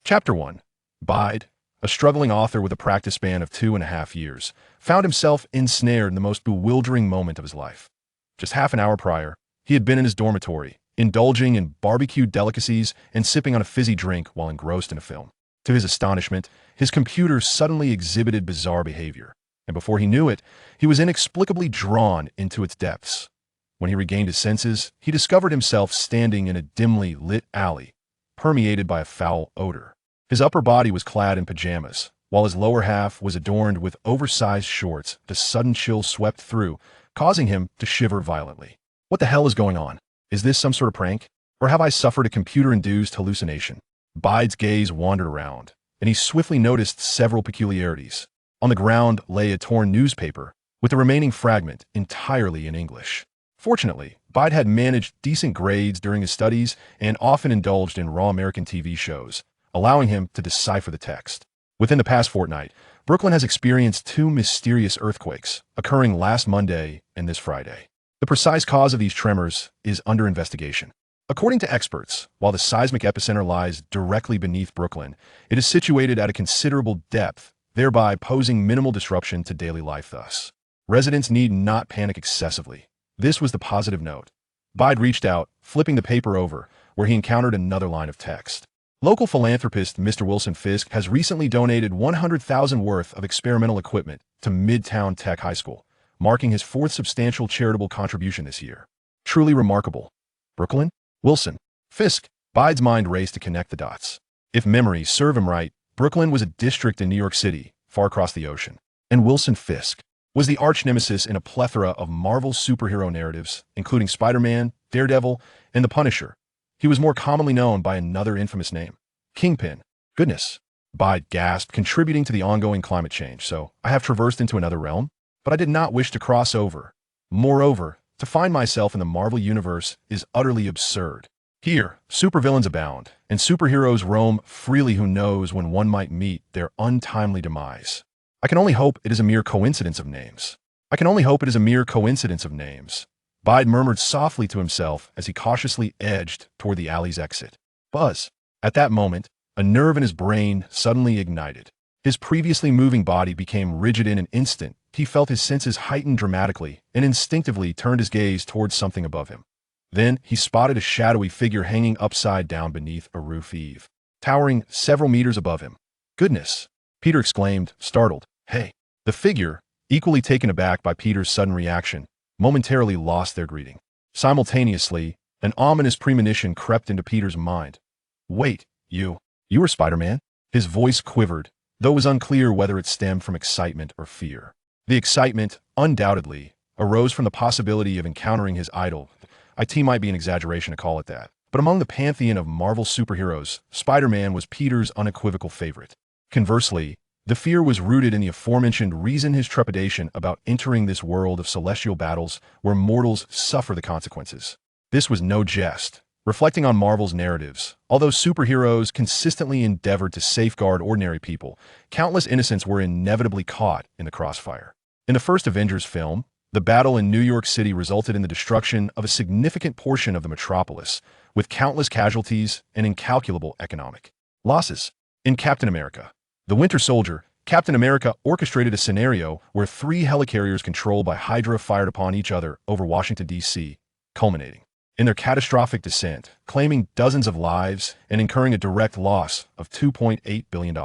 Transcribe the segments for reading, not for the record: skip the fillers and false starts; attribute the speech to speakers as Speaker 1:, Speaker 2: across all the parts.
Speaker 1: Chapter 1. Bide, a struggling author with a practice span of 2.5 years, found himself ensnared in the most bewildering moment of his life. Just half an hour prior, he had been in his dormitory, indulging in barbecued delicacies and sipping on a fizzy drink while engrossed in a film. To his astonishment, his computer suddenly exhibited bizarre behavior, and before he knew it, he was inexplicably drawn into its depths. When he regained his senses, he discovered himself standing in a dimly lit alley, permeated by a foul odor. His upper body was clad in pajamas, while his lower half was adorned with oversized shorts. The sudden chill swept through, causing him to shiver violently. What the hell is going on? Is this some sort of prank? Or have I suffered a computer-induced hallucination? Bide's gaze wandered around, and he swiftly noticed several peculiarities. On the ground lay a torn newspaper, with the remaining fragment entirely in English. Fortunately, Bide had managed decent grades during his studies and often indulged in raw American TV shows, allowing him to decipher the text. Within the past fortnight, Brooklyn has experienced two mysterious earthquakes, occurring last Monday and this Friday. The precise cause of these tremors is under investigation. According to experts, while the seismic epicenter lies directly beneath Brooklyn, it is situated at a considerable depth, thereby posing minimal disruption to daily life. Thus, residents need not panic excessively. This was the positive note. Bide reached out, flipping the paper over, where he encountered another line of text. Local philanthropist Mr. Wilson Fisk has recently donated $100,000 worth of experimental equipment to Midtown Tech High School, marking his fourth substantial charitable contribution this year. Truly remarkable. Brooklyn? Wilson. Fisk. Bide's mind raced to connect the dots. If memories serve him right, Brooklyn was a district in New York City, far across the ocean. And Wilson Fisk was the arch-nemesis in a plethora of Marvel superhero narratives, including Spider-Man, Daredevil, and The Punisher. He was more commonly known by another infamous name, Kingpin. Goodness, Bide gasped, contributing to the ongoing climate change. So I have traversed into another realm, but I did not wish to cross over. Moreover, to find myself in the Marvel universe is utterly absurd. Here, supervillains abound, and superheroes roam freely. Who knows when one might meet their untimely demise? I can only hope it is a mere coincidence of names. I can only hope it is a mere coincidence of names. Bide murmured softly to himself as he cautiously edged toward the alley's exit. Buzz. At that moment, a nerve in his brain suddenly ignited. His previously moving body became rigid in an instant. He felt his senses heighten dramatically and instinctively turned his gaze towards something above him. Then he spotted a shadowy figure hanging upside down beneath a roof eave, towering several meters above him. Goodness! Peter exclaimed, startled. Hey! The figure, equally taken aback by Peter's sudden reaction, momentarily lost their greeting. Simultaneously, an ominous premonition crept into Peter's mind. Wait, you are Spider-Man? His voice quivered, though it was unclear whether it stemmed from excitement or fear. The excitement, undoubtedly, arose from the possibility of encountering his idol. It might be an exaggeration to call it that, but among the pantheon of Marvel superheroes, Spider-Man was Peter's unequivocal favorite. Conversely, the fear was rooted in the aforementioned reason. His trepidation about entering this world of celestial battles where mortals suffer the consequences. This was no jest. Reflecting on Marvel's narratives, although superheroes consistently endeavored to safeguard ordinary people, countless innocents were inevitably caught in the crossfire. In the first Avengers film, the battle in New York City resulted in the destruction of a significant portion of the metropolis, with countless casualties and incalculable economic losses. In Captain America, The Winter Soldier, Captain America orchestrated a scenario where 3 helicarriers controlled by Hydra fired upon each other over Washington, D.C., culminating in their catastrophic descent, claiming dozens of lives and incurring a direct loss of $2.8 billion.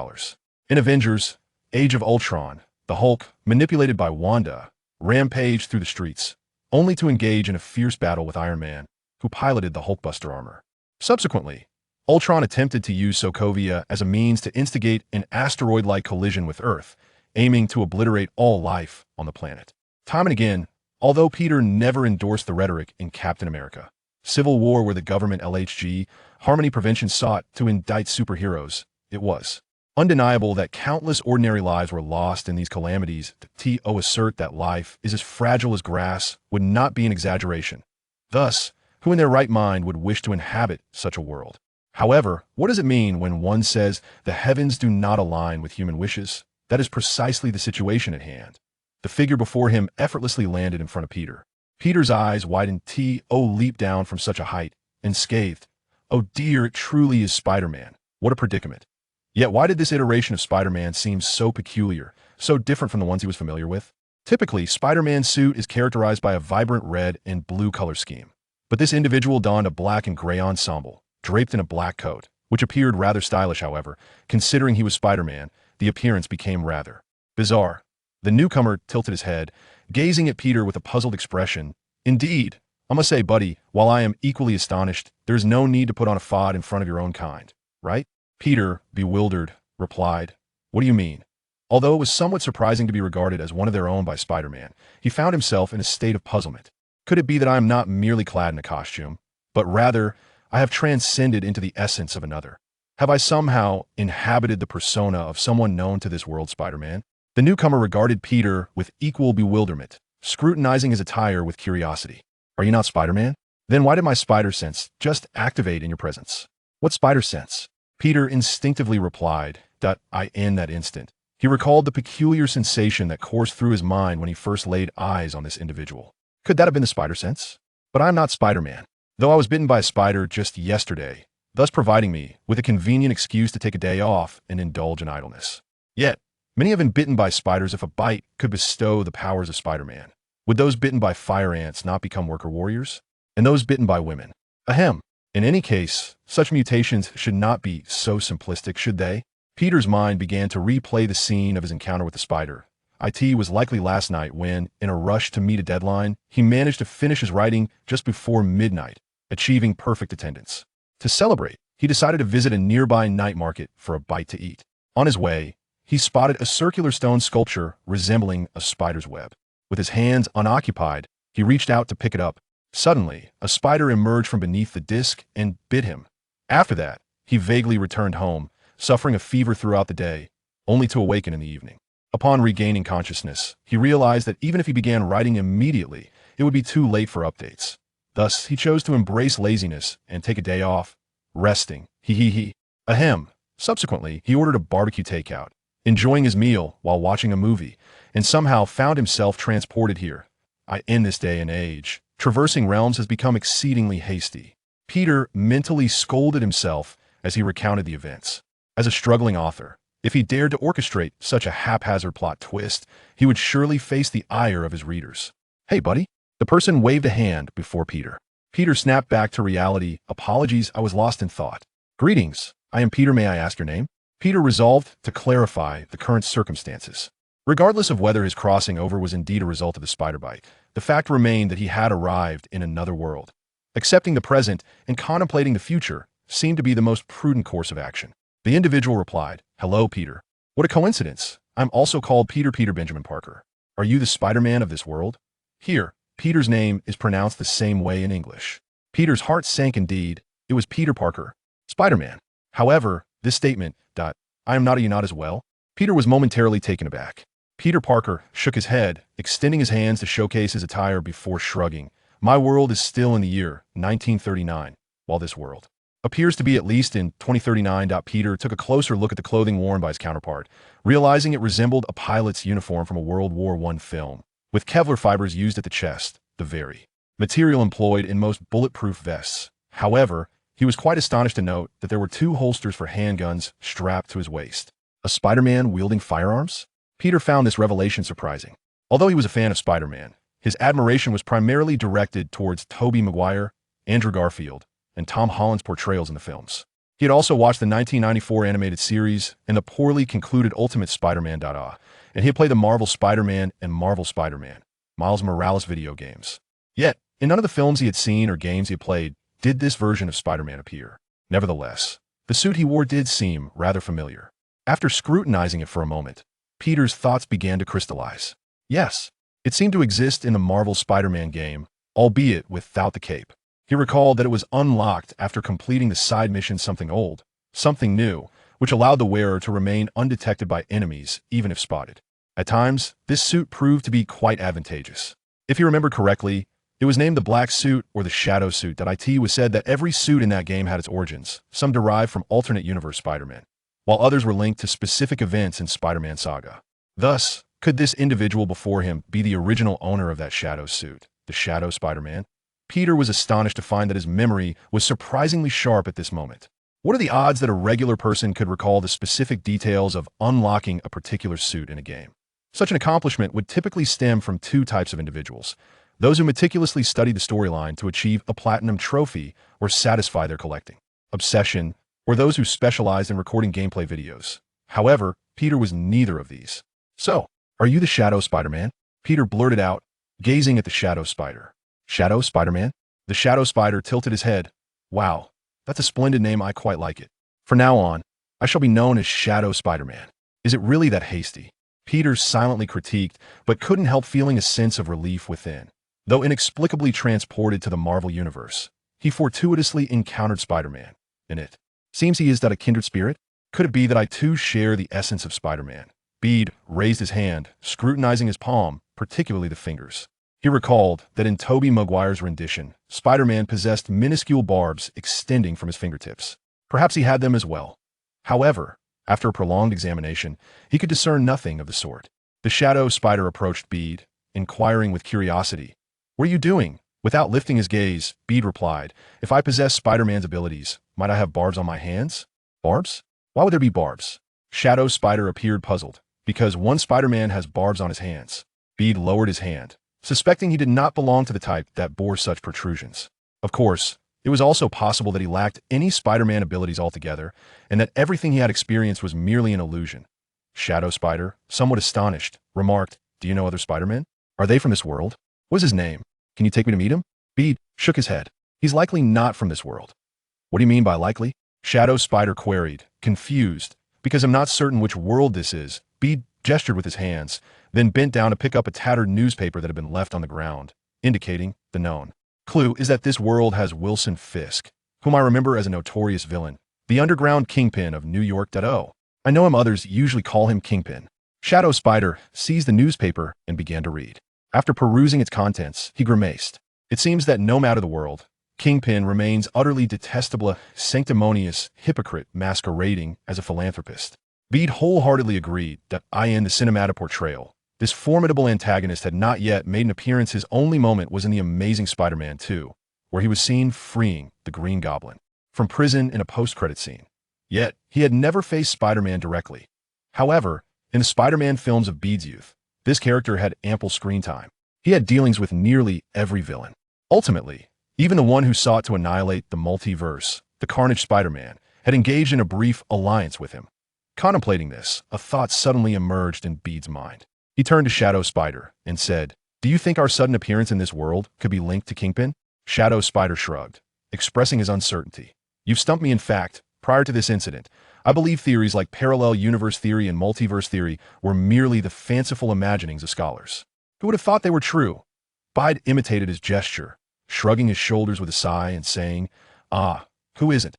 Speaker 1: In Avengers, Age of Ultron, the Hulk, manipulated by Wanda, rampaged through the streets, only to engage in a fierce battle with Iron Man, who piloted the Hulkbuster armor. Subsequently, Ultron attempted to use Sokovia as a means to instigate an asteroid-like collision with Earth, aiming to obliterate all life on the planet. Time and again, although Peter never endorsed the rhetoric in Captain America, Civil War, where the government LHG, Harmony Prevention, sought to indict superheroes, it was undeniable that countless ordinary lives were lost in these calamities. To assert that life is as fragile as grass would not be an exaggeration. Thus, who in their right mind would wish to inhabit such a world? However, what does it mean when one says the heavens do not align with human wishes? That is precisely the situation at hand. The figure before him effortlessly landed in front of Peter. Peter's eyes widened. Leaped down from such a height and scathed. Oh dear, it truly is Spider-Man. What a predicament. Yet why did this iteration of Spider-Man seem so peculiar, so different from the ones he was familiar with? Typically, Spider-Man's suit is characterized by a vibrant red and blue color scheme. But this individual donned a black and gray ensemble, draped in a black coat, which appeared rather stylish, however. Considering he was Spider-Man, the appearance became rather bizarre. The newcomer tilted his head, gazing at Peter with a puzzled expression. Indeed, I must say, buddy, while I am equally astonished, there's no need to put on a facade in front of your own kind, right? Peter, bewildered, replied, What do you mean? Although it was somewhat surprising to be regarded as one of their own by Spider-Man, he found himself in a state of puzzlement. Could it be that I am not merely clad in a costume, but rather I have transcended into the essence of another? Have I somehow inhabited the persona of someone known to this world, Spider-Man? The newcomer regarded Peter with equal bewilderment, scrutinizing his attire with curiosity. Are you not Spider-Man? Then why did my spider sense just activate in your presence? What spider sense? Peter instinctively replied, in that instant. He recalled the peculiar sensation that coursed through his mind when he first laid eyes on this individual. Could that have been the spider sense? But I am not Spider-Man, though I was bitten by a spider just yesterday, thus providing me with a convenient excuse to take a day off and indulge in idleness. Yet, many have been bitten by spiders. If a bite could bestow the powers of Spider-Man, would those bitten by fire ants not become worker warriors? And those bitten by women? Ahem. In any case, such mutations should not be so simplistic, should they? Peter's mind began to replay the scene of his encounter with the spider. It was likely last night when, in a rush to meet a deadline, he managed to finish his writing just before midnight, achieving perfect attendance. To celebrate, he decided to visit a nearby night market for a bite to eat. On his way, he spotted a circular stone sculpture resembling a spider's web. With his hands unoccupied, he reached out to pick it up. Suddenly, a spider emerged from beneath the disc and bit him. After that, he vaguely returned home, suffering a fever throughout the day, only to awaken in the evening. Upon regaining consciousness, he realized that even if he began writing immediately, it would be too late for updates. Thus, he chose to embrace laziness and take a day off, resting. Ahem. Subsequently, he ordered a barbecue takeout, enjoying his meal while watching a movie, and somehow found himself transported here. In this day and age, traversing realms has become exceedingly hasty. Peter mentally scolded himself as he recounted the events. As a struggling author, if he dared to orchestrate such a haphazard plot twist, he would surely face the ire of his readers. Hey, buddy. The person waved a hand before Peter. Peter snapped back to reality. Apologies, I was lost in thought. Greetings. I am Peter. May I ask your name? Peter resolved to clarify the current circumstances. Regardless of whether his crossing over was indeed a result of the spider bite, the fact remained that he had arrived in another world. Accepting the present and contemplating the future seemed to be the most prudent course of action. The individual replied, Hello, Peter. What a coincidence. I'm also called Peter Benjamin Parker. Are you the Spider-Man of this world? Here, Peter's name is pronounced the same way in English. Peter's heart sank indeed. It was Peter Parker, Spider-Man. However, this statement, I am not as well. Peter was momentarily taken aback. Peter Parker shook his head, extending his hands to showcase his attire before shrugging. My world is still in the year 1939, while this world appears to be at least in 2039. Peter took a closer look at the clothing worn by his counterpart, realizing it resembled a pilot's uniform from a World War I film, with Kevlar fibers used at the chest, the very material employed in most bulletproof vests. However, he was quite astonished to note that there were two holsters for handguns strapped to his waist. A Spider-Man wielding firearms? Peter found this revelation surprising. Although he was a fan of Spider-Man, his admiration was primarily directed towards Tobey Maguire, Andrew Garfield, and Tom Holland's portrayals in the films. He had also watched the 1994 animated series and the poorly concluded Ultimate Spider-Man. And he had played the Marvel Spider-Man and Marvel Spider-Man, Miles Morales video games. Yet, in none of the films he had seen or games he had played did this version of Spider-Man appear. Nevertheless, the suit he wore did seem rather familiar. After scrutinizing it for a moment, Peter's thoughts began to crystallize. Yes, it seemed to exist in the Marvel Spider-Man game, albeit without the cape. He recalled that it was unlocked after completing the side mission Something Old, Something New, which allowed the wearer to remain undetected by enemies even if spotted. At times, this suit proved to be quite advantageous. If you remember correctly, it was named the Black Suit or the Shadow Suit. It was said that every suit in that game had its origins, some derived from alternate universe Spider-Man, while others were linked to specific events in Spider-Man saga. Thus, could this individual before him be the original owner of that Shadow Suit, the Shadow Spider-Man? Peter was astonished to find that his memory was surprisingly sharp at this moment. What are the odds that a regular person could recall the specific details of unlocking a particular suit in a game? Such an accomplishment would typically stem from two types of individuals: those who meticulously study the storyline to achieve a platinum trophy or satisfy their collecting obsession, or those who specialize in recording gameplay videos. However, Peter was neither of these. So, are you the Shadow Spider-Man? Peter blurted out, gazing at the Shadow Spider. Shadow Spider-Man? The Shadow Spider tilted his head. Wow, that's a splendid name. I quite like it. From now on, I shall be known as Shadow Spider-Man. Is it really that hasty? Peter silently critiqued, but couldn't help feeling a sense of relief within. Though inexplicably transported to the Marvel Universe, he fortuitously encountered Spider-Man in it. Seems he is that a kindred spirit? Could it be that I too share the essence of Spider-Man? Bede raised his hand, scrutinizing his palm, particularly the fingers. He recalled that in Tobey Maguire's rendition, Spider-Man possessed minuscule barbs extending from his fingertips. Perhaps he had them as well. However, after a prolonged examination, he could discern nothing of the sort. The Shadow Spider approached Bede, inquiring with curiosity. "What are you doing?" Without lifting his gaze, Bede replied, "If I possess Spider-Man's abilities, might I have barbs on my hands?" "Barbs? Why would there be barbs?" Shadow Spider appeared puzzled. "Because one Spider-Man has barbs on his hands." Bede lowered his hand, suspecting he did not belong to the type that bore such protrusions. Of course, it was also possible that he lacked any Spider-Man abilities altogether, and that everything he had experienced was merely an illusion. Shadow Spider, somewhat astonished, remarked, "Do you know other Spider-Men? Are they from this world? What is his name? Can you take me to meet him?" Bede shook his head. "He's likely not from this world." "What do you mean by likely?" Shadow Spider queried, confused. "Because I'm not certain which world this is." Bede gestured with his hands, then bent down to pick up a tattered newspaper that had been left on the ground, indicating the known clue is that this world has Wilson Fisk, whom I remember as a notorious villain, the underground kingpin of New York.The. I know him, others usually call him Kingpin. Shadow Spider seized the newspaper and began to read. After perusing its contents, he grimaced. It seems that no matter the world, Kingpin remains utterly detestable, a sanctimonious hypocrite masquerading as a philanthropist. Bede wholeheartedly agreed that in the cinematic portrayal, this formidable antagonist had not yet made an appearance. His only moment was in The Amazing Spider-Man 2, where he was seen freeing the Green Goblin from prison in a post-credit scene. Yet, he had never faced Spider-Man directly. However, in the Spider-Man films of Bede's youth, this character had ample screen time. He had dealings with nearly every villain. Ultimately, even the one who sought to annihilate the multiverse, the Carnage Spider-Man, had engaged in a brief alliance with him. Contemplating this, a thought suddenly emerged in Bede's mind. He turned to Shadow Spider and said, "Do you think our sudden appearance in this world could be linked to Kingpin?" Shadow Spider shrugged, expressing his uncertainty. "You've stumped me. In fact, prior to this incident, I believe theories like parallel universe theory and multiverse theory were merely the fanciful imaginings of scholars. Who would have thought they were true?" Bede imitated his gesture, shrugging his shoulders with a sigh and saying, "Who isn't?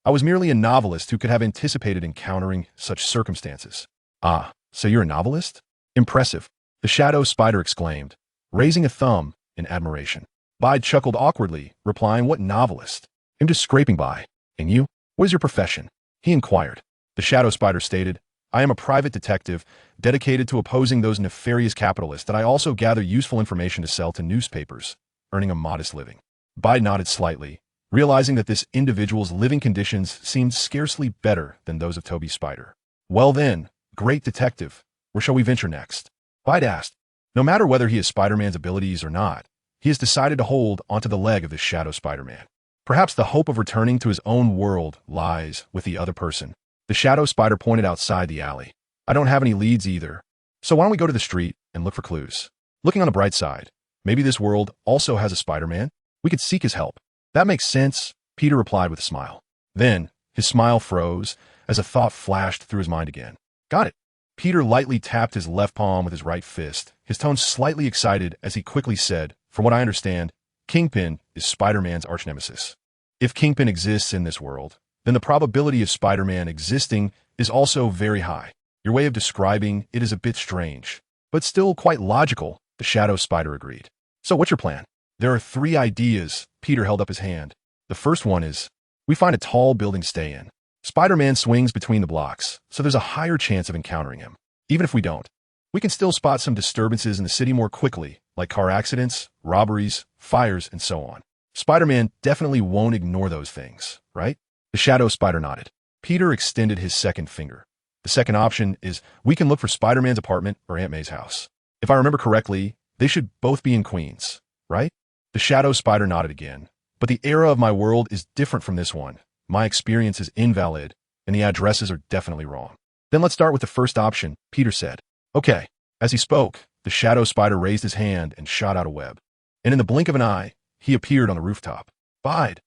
Speaker 1: I was merely a novelist who could have anticipated encountering such circumstances." "Ah, so you're a novelist? Impressive," the Shadow Spider exclaimed, raising a thumb in admiration. Bede chuckled awkwardly, replying, "What novelist? I'm just scraping by. And you? What is your profession?" he inquired. The Shadow Spider stated, "I am a private detective dedicated to opposing those nefarious capitalists that I also gather useful information to sell to newspapers, earning a modest living." Bede nodded slightly, realizing that this individual's living conditions seemed scarcely better than those of Tobey Spider. "Well then, great detective, where shall we venture next?" Bede asked. No matter whether he has Spider-Man's abilities or not, he has decided to hold onto the leg of this Shadow Spider-Man. Perhaps the hope of returning to his own world lies with the other person. The Shadow Spider pointed outside the alley. "I don't have any leads either. So why don't we go to the street and look for clues? Looking on the bright side, maybe this world also has a Spider-Man. We could seek his help." "That makes sense," Peter replied with a smile. Then, his smile froze as a thought flashed through his mind again. "Got it." Peter lightly tapped his left palm with his right fist, his tone slightly excited as he quickly said, "From what I understand, Kingpin is Spider-Man's archnemesis. If Kingpin exists in this world, then the probability of Spider-Man existing is also very high. Your way of describing it is a bit strange, but still quite logical," the Shadow Spider agreed. "So what's your plan?" "There are 3 ideas," Peter held up his hand. "The first one is, we find a tall building to stay in. Spider-Man swings between the blocks, so there's a higher chance of encountering him. Even if we don't, we can still spot some disturbances in the city more quickly, like car accidents, robberies, fires, and so on. Spider-Man definitely won't ignore those things, right?" The shadow spider nodded. Peter extended his second finger. The second option is we can look for Spider-Man's apartment or Aunt May's house. If I remember correctly, they should both be in Queens, right? The shadow spider nodded again. But the era of my world is different from this one. My experience is invalid, and the addresses are definitely wrong. Then let's start with the first option, Peter said. Okay. As he spoke, the shadow spider raised his hand and shot out a web. And in the blink of an eye, he appeared on the rooftop. Bide.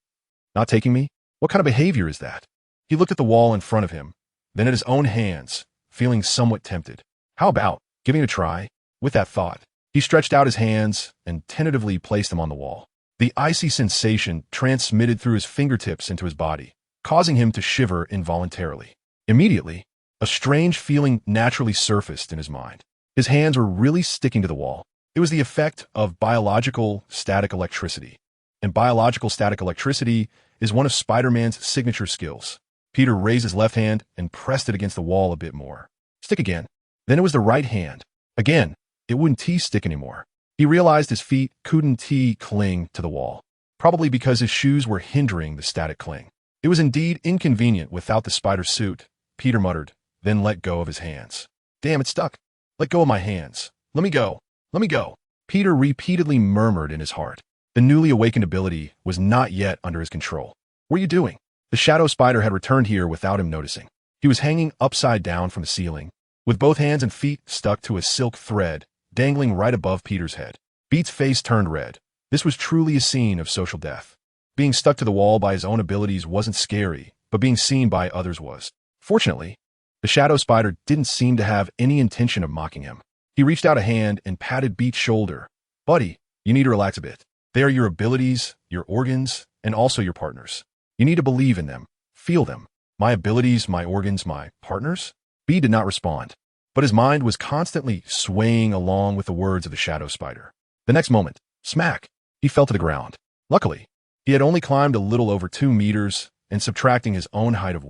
Speaker 1: Not taking me? What kind of behavior is that? He looked at the wall in front of him, then at his own hands, feeling somewhat tempted. How about giving it a try? With that thought, he stretched out his hands and tentatively placed them on the wall. The icy sensation transmitted through his fingertips into his body, causing him to shiver involuntarily. Immediately, a strange feeling naturally surfaced in his mind. His hands were really sticking to the wall. It was the effect of biological static electricity. And biological static electricity is one of Spider-Man's signature skills. Peter raised his left hand and pressed it against the wall a bit more. Stick again. Then it was the right hand. Again, it wouldn't stick anymore. He realized his feet couldn't cling to the wall, probably because his shoes were hindering the static cling. It was indeed inconvenient without the spider suit, Peter muttered, then let go of his hands. Damn, it's stuck. Let go of my hands. Let me go. Let me go. Peter repeatedly murmured in his heart. The newly awakened ability was not yet under his control. What are you doing? The shadow spider had returned here without him noticing. He was hanging upside down from the ceiling, with both hands and feet stuck to a silk thread dangling right above Peter's head. Beat's face turned red. This was truly a scene of social death. Being stuck to the wall by his own abilities wasn't scary, but being seen by others was. Fortunately, the shadow spider didn't seem to have any intention of mocking him. He reached out a hand and patted Beat's shoulder. Buddy, you need to relax a bit. They are your abilities, your organs, and also your partners. You need to believe in them. Feel them. My abilities, my organs, my partners? Beat did not respond, but his mind was constantly swaying along with the words of the shadow spider. The next moment, smack, he fell to the ground. Luckily, he had only climbed a little over 2 meters, and subtracting his own height of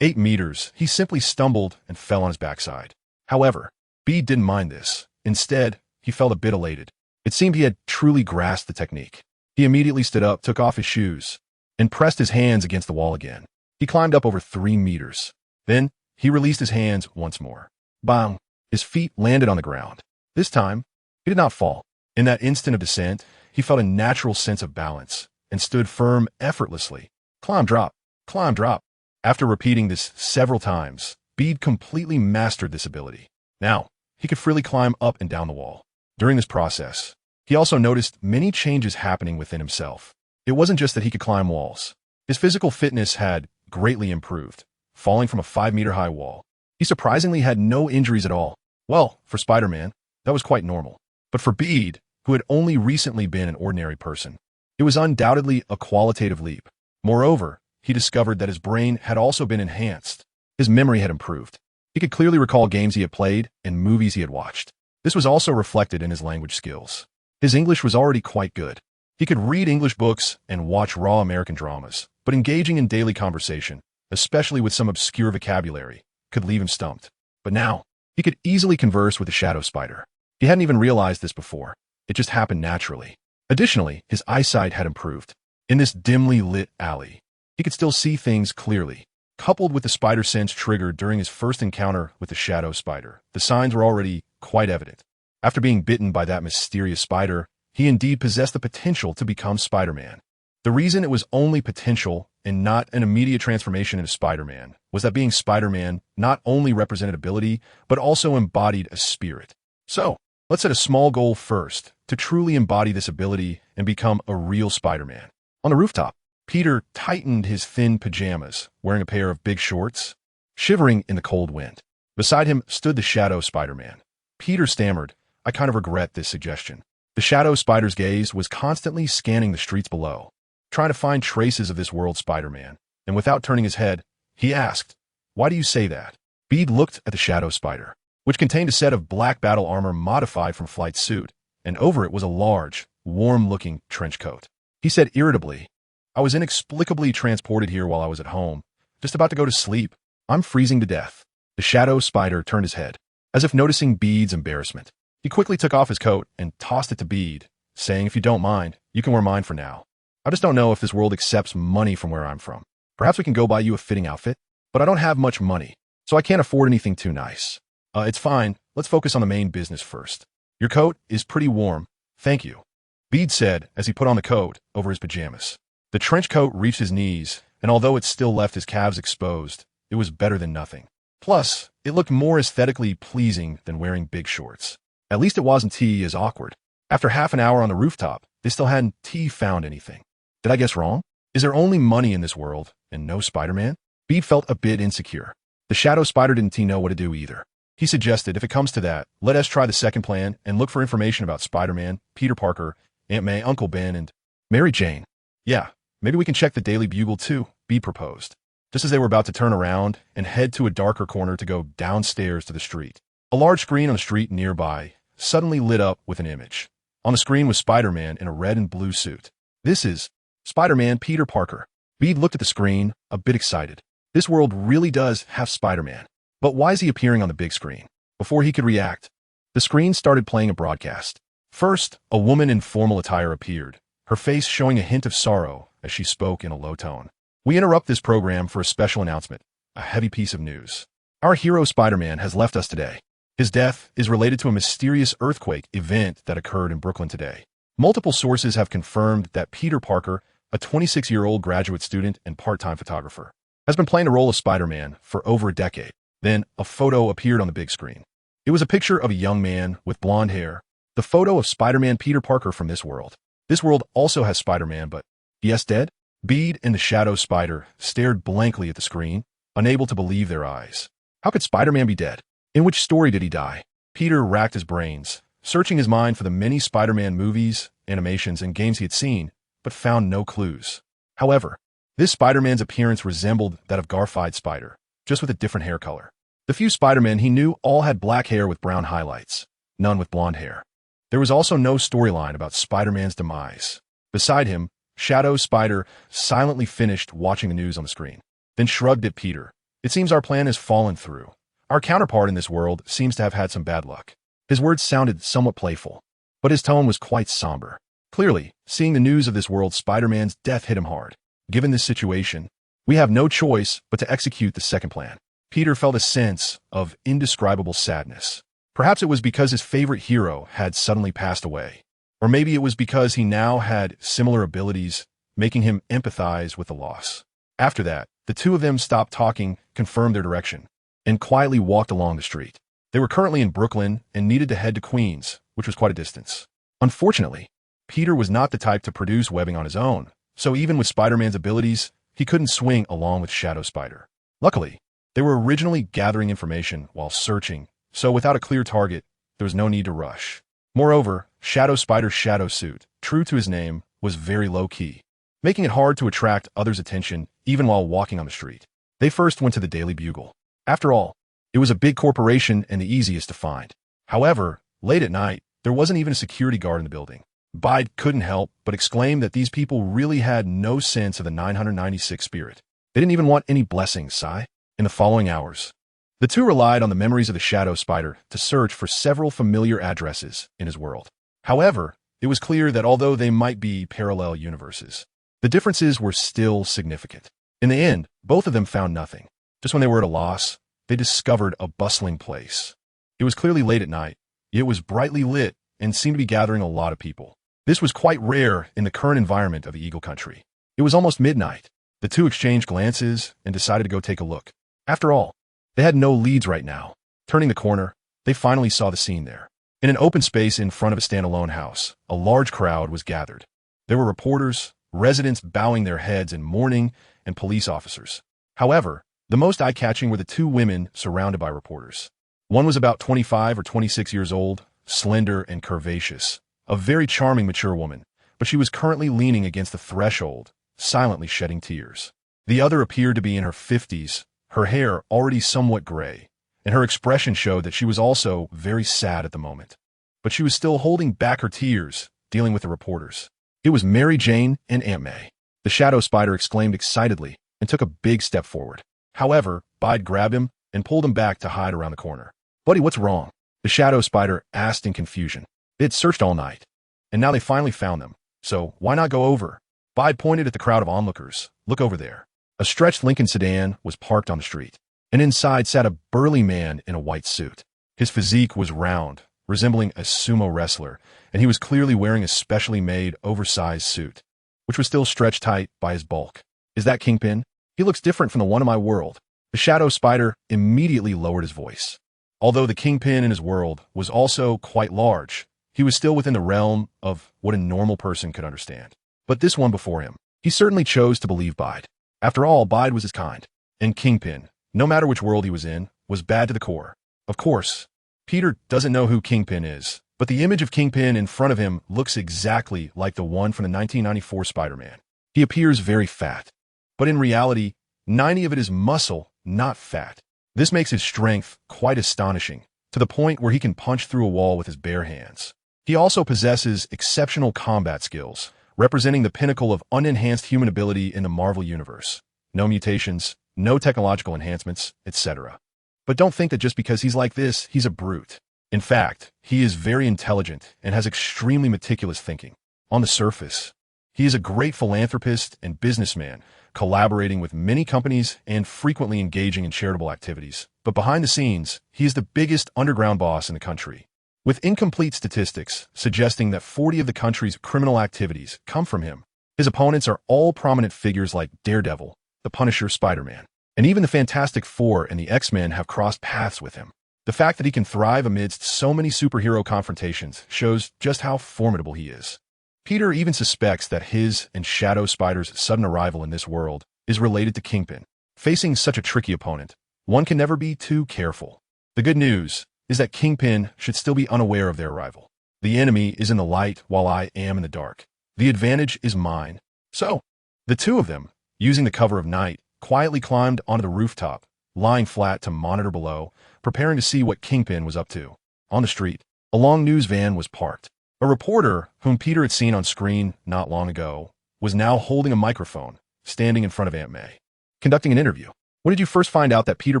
Speaker 1: 8 meters, he simply stumbled and fell on his backside. However, Bede didn't mind this. Instead, he felt a bit elated. It seemed he had truly grasped the technique. He immediately stood up, took off his shoes, and pressed his hands against the wall again. He climbed up over 3 meters. Then, he released his hands once more. Bang! His feet landed on the ground. This time, he did not fall. In that instant of descent, he felt a natural sense of balance and stood firm effortlessly. Climb, drop, climb, drop. After repeating this several times, Bede completely mastered this ability. Now, he could freely climb up and down the wall. During this process, he also noticed many changes happening within himself. It wasn't just that he could climb walls. His physical fitness had greatly improved, falling from a 5-meter-high wall. He surprisingly had no injuries at all. Well, for Spider-Man, that was quite normal. But for Bede, who had only recently been an ordinary person, it was undoubtedly a qualitative leap. Moreover, he discovered that his brain had also been enhanced. His memory had improved. He could clearly recall games he had played and movies he had watched. This was also reflected in his language skills. His English was already quite good. He could read English books and watch raw American dramas, but engaging in daily conversation, especially with some obscure vocabulary, could leave him stumped. But now, he could easily converse with the shadow spider. He hadn't even realized this before. It just happened naturally. Additionally, his eyesight had improved. In this dimly lit alley, he could still see things clearly. Coupled with the spider sense triggered during his first encounter with the shadow spider, the signs were already quite evident. After being bitten by that mysterious spider, he indeed possessed the potential to become Spider-Man. The reason it was only potential and not an immediate transformation into Spider-Man was that being Spider-Man not only represented ability, but also embodied a spirit. So, let's set a small goal first to truly embody this ability and become a real Spider-Man. On the rooftop, Peter tightened his thin pajamas, wearing a pair of big shorts, shivering in the cold wind. Beside him stood the shadow Spider-Man. Peter stammered, "I kind of regret this suggestion." The shadow spider's gaze was constantly scanning the streets below, trying to find traces of this world Spider-Man, and without turning his head, he asked, "Why do you say that?" Bede looked at the shadow spider, which contained a set of black battle armor modified from Flight's suit, and over it was a large, warm-looking trench coat. He said irritably, "I was inexplicably transported here while I was at home, just about to go to sleep. I'm freezing to death." The shadow spider turned his head, as if noticing Bede's embarrassment. He quickly took off his coat and tossed it to Bede, saying, "If you don't mind, you can wear mine for now. I just don't know if this world accepts money from where I'm from." Perhaps we can go buy you a fitting outfit? But I don't have much money, so I can't afford anything too nice. It's fine. Let's focus on the main business first. Your coat is pretty warm. Thank you. Bede said as he put on the coat over his pajamas. The trench coat reached his knees, and although it still left his calves exposed, it was better than nothing. Plus, it looked more aesthetically pleasing than wearing big shorts. At least it wasn't as awkward. After half an hour on the rooftop, they still hadn't found anything. Did I guess wrong? Is there only money in this world and no Spider-Man? Bede felt a bit insecure. The shadow spider didn't know what to do either. He suggested, if it comes to that, let us try the second plan and look for information about Spider-Man, Peter Parker, Aunt May, Uncle Ben, and Mary Jane. Yeah, maybe we can check the Daily Bugle too, Bede proposed. Just as they were about to turn around and head to a darker corner to go downstairs to the street, a large screen on the street nearby suddenly lit up with an image. On the screen was Spider-Man in a red and blue suit. This is Spider-Man Peter Parker. Bede looked at the screen, a bit excited. This world really does have Spider-Man. But why is he appearing on the big screen? Before he could react, the screen started playing a broadcast. First, a woman in formal attire appeared, her face showing a hint of sorrow as she spoke in a low tone. We interrupt this program for a special announcement, a heavy piece of news. Our hero Spider-Man has left us today. His death is related to a mysterious earthquake event that occurred in Brooklyn today. Multiple sources have confirmed that Peter Parker, a 26-year-old graduate student and part-time photographer, has been playing the role of Spider-Man for over a decade. Then, a photo appeared on the big screen. It was a picture of a young man with blonde hair, the photo of Spider-Man Peter Parker from this world. This world also has Spider-Man, but yes, dead? Bede and the Shadow Spider stared blankly at the screen, unable to believe their eyes. How could Spider-Man be dead? In which story did he die? Peter racked his brains, searching his mind for the many Spider-Man movies, animations, and games he had seen, but found no clues. However, this Spider-Man's appearance resembled that of Garfied Spider, just with a different hair color. The few Spider-Men he knew all had black hair with brown highlights, none with blonde hair. There was also no storyline about Spider-Man's demise. Beside him, Shadow Spider silently finished watching the news on the screen, then shrugged at Peter. It seems our plan has fallen through. Our counterpart in this world seems to have had some bad luck. His words sounded somewhat playful, but his tone was quite somber. Clearly, seeing the news of this world's Spider-Man's death hit him hard. Given this situation, we have no choice but to execute the second plan. Peter felt a sense of indescribable sadness. Perhaps it was because his favorite hero had suddenly passed away. Or maybe it was because he now had similar abilities, making him empathize with the loss. After that, the two of them stopped talking, confirmed their direction, and quietly walked along the street. They were currently in Brooklyn and needed to head to Queens, which was quite a distance. Unfortunately, Peter was not the type to produce webbing on his own, so even with Spider-Man's abilities, he couldn't swing along with Shadow Spider. Luckily, they were originally gathering information while searching, so without a clear target, there was no need to rush. Moreover, Shadow Spider's shadow suit, true to his name, was very low-key, making it hard to attract others' attention even while walking on the street. They first went to the Daily Bugle. After all, it was a big corporation and the easiest to find. However, late at night, there wasn't even a security guard in the building. Bede couldn't help but exclaim that these people really had no sense of the 996 spirit. They didn't even want any blessings, sigh. In the following hours, the two relied on the memories of the Shadow Spider to search for several familiar addresses in his world. However, it was clear that although they might be parallel universes, the differences were still significant. In the end, both of them found nothing. Just when they were at a loss, they discovered a bustling place. It was clearly late at night. It was brightly lit and seemed to be gathering a lot of people. This was quite rare in the current environment of the Eagle Country. It was almost midnight. The two exchanged glances and decided to go take a look. After all, they had no leads right now. Turning the corner, they finally saw the scene there. In an open space in front of a standalone house, a large crowd was gathered. There were reporters, residents bowing their heads in mourning, and police officers. However, the most eye-catching were the two women surrounded by reporters. One was about 25 or 26 years old, slender and curvaceous, a very charming mature woman, but she was currently leaning against the threshold, silently shedding tears. The other appeared to be in her 50s, her hair already somewhat gray, and her expression showed that she was also very sad at the moment. But she was still holding back her tears, dealing with the reporters. It was Mary Jane and Aunt May. The Shadow Spider exclaimed excitedly and took a big step forward. However, Bede grabbed him and pulled him back to hide around the corner. "Buddy, what's wrong?" the Shadow Spider asked in confusion. They had searched all night, and now they finally found them. So why not go over? Bede pointed at the crowd of onlookers. "Look over there." A stretched Lincoln sedan was parked on the street, and inside sat a burly man in a white suit. His physique was round, resembling a sumo wrestler, and he was clearly wearing a specially made, oversized suit, which was still stretched tight by his bulk. Is that Kingpin? He looks different from the one in my world. The shadow spider immediately lowered his voice. Although the Kingpin in his world was also quite large, he was still within the realm of what a normal person could understand. But this one before him, he certainly chose to believe Bide. After all, Bide was his kind. And Kingpin, no matter which world he was in, was bad to the core. Of course, Peter doesn't know who Kingpin is, but the image of Kingpin in front of him looks exactly like the one from the 1994 Spider-Man. He appears very fat, but in reality, 90 of it is muscle, not fat. This makes his strength quite astonishing, to the point where he can punch through a wall with his bare hands. He also possesses exceptional combat skills, representing the pinnacle of unenhanced human ability in the Marvel Universe. No mutations, no technological enhancements, etc. But don't think that just because he's like this, he's a brute. In fact, he is very intelligent and has extremely meticulous thinking. On the surface, he is a great philanthropist and businessman, collaborating with many companies and frequently engaging in charitable activities. But behind the scenes, he is the biggest underground boss in the country, with incomplete statistics suggesting that 40 of the country's criminal activities come from him. His opponents are all prominent figures like Daredevil, the Punisher, Spider-Man, and even the Fantastic Four and the X-Men have crossed paths with him. The fact that he can thrive amidst so many superhero confrontations shows just how formidable he is. Peter even suspects that his and Shadow Spider's sudden arrival in this world is related to Kingpin. Facing such a tricky opponent, one can never be too careful. The good news is that Kingpin should still be unaware of their arrival. The enemy is in the light while I am in the dark. The advantage is mine. So, the two of them, using the cover of night, quietly climbed onto the rooftop, lying flat to monitor below, preparing to see what Kingpin was up to. On the street, a long news van was parked. A reporter, whom Peter had seen on screen not long ago, was now holding a microphone, standing in front of Aunt May, conducting an interview. When did you first find out that Peter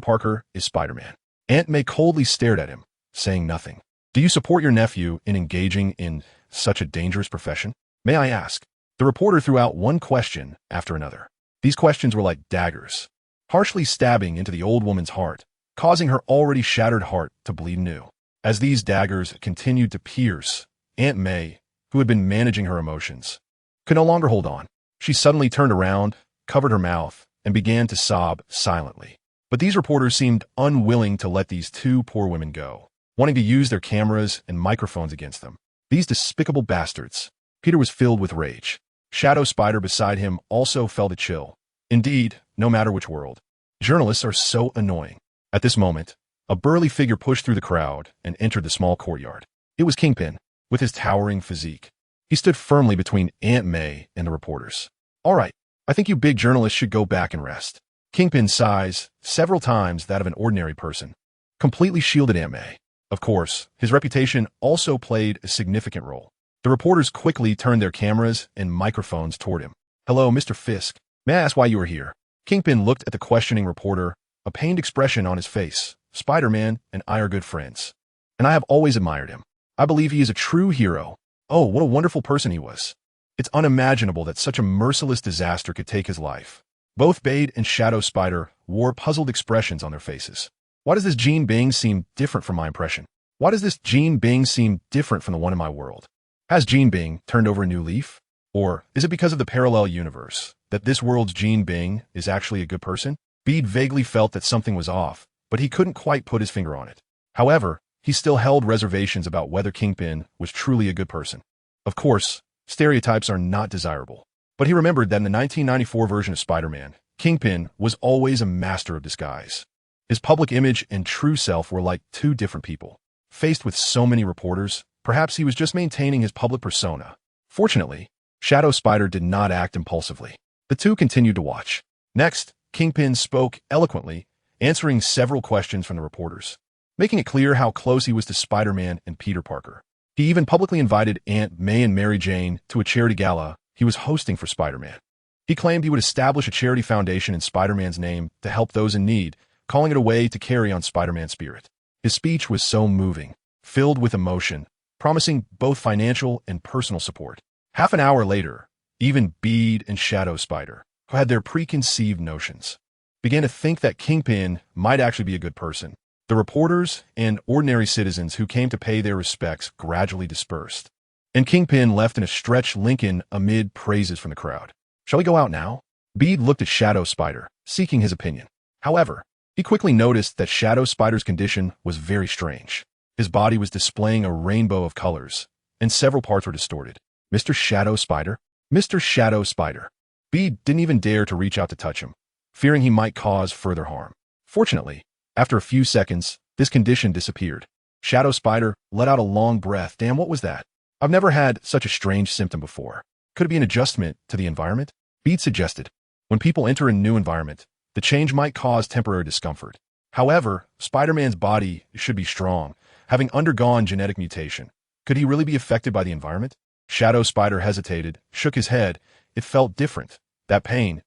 Speaker 1: Parker is Spider-Man? Aunt May coldly stared at him, saying nothing. Do you support your nephew in engaging in such a dangerous profession? May I ask? The reporter threw out one question after another. These questions were like daggers, harshly stabbing into the old woman's heart, causing her already shattered heart to bleed new. As these daggers continued to pierce, Aunt May, who had been managing her emotions, could no longer hold on. She suddenly turned around, covered her mouth, and began to sob silently. But these reporters seemed unwilling to let these two poor women go, wanting to use their cameras and microphones against them. These despicable bastards. Peter was filled with rage. Shadow Spider beside him also felt a chill. Indeed, no matter which world, journalists are so annoying. At this moment, a burly figure pushed through the crowd and entered the small courtyard. It was Kingpin, with his towering physique. He stood firmly between Aunt May and the reporters. All right, I think you big journalists should go back and rest. Kingpin's size, several times that of an ordinary person, completely shielded Aunt May. Of course, his reputation also played a significant role. The reporters quickly turned their cameras and microphones toward him. Hello, Mr. Fisk. May I ask why you are here? Kingpin looked at the questioning reporter, a pained expression on his face. Spider-Man and I are good friends, and I have always admired him. I believe he is a true hero. Oh, what a wonderful person he was. It's unimaginable that such a merciless disaster could take his life. Both Bade and Shadow Spider wore puzzled expressions on their faces. Why does this Jean Bing seem different from my impression? Why does this Jean Bing seem different from the one in my world? Has Jean Bing turned over a new leaf? Or is it because of the parallel universe that this world's Jean Bing is actually a good person? Bede vaguely felt that something was off, but he couldn't quite put his finger on it. However, he still held reservations about whether Kingpin was truly a good person. Of course, stereotypes are not desirable. But he remembered that in the 1994 version of Spider-Man, Kingpin was always a master of disguise. His public image and true self were like two different people. Faced with so many reporters, perhaps he was just maintaining his public persona. Fortunately, Shadow Spider did not act impulsively. The two continued to watch. Next, Kingpin spoke eloquently, answering several questions from the reporters, making it clear how close he was to Spider-Man and Peter Parker. He even publicly invited Aunt May and Mary Jane to a charity gala he was hosting for Spider-Man. He claimed he would establish a charity foundation in Spider-Man's name to help those in need, calling it a way to carry on Spider-Man's spirit. His speech was so moving, filled with emotion, promising both financial and personal support. Half an hour later, even Bede and Shadow Spider who had their preconceived notions, began to think that Kingpin might actually be a good person. The reporters and ordinary citizens who came to pay their respects gradually dispersed, and Kingpin left in a stretched Lincoln amid praises from the crowd. Shall we go out now? Bede looked at Shadow Spider, seeking his opinion. However, he quickly noticed that Shadow Spider's condition was very strange. His body was displaying a rainbow of colors, and several parts were distorted. Mr. Shadow Spider? Mr. Shadow Spider. Bede didn't even dare to reach out to touch him, fearing he might cause further harm. Fortunately, after a few seconds, this condition disappeared. Shadow Spider let out a long breath. Damn, what was that? I've never had such a strange symptom before. Could it be an adjustment to the environment? Bede suggested. When people enter a new environment, the change might cause temporary discomfort. However, Spider-Man's body should be strong, having undergone genetic mutation. Could he really be affected by the environment? Shadow Spider hesitated, shook his head. It felt different. That pain.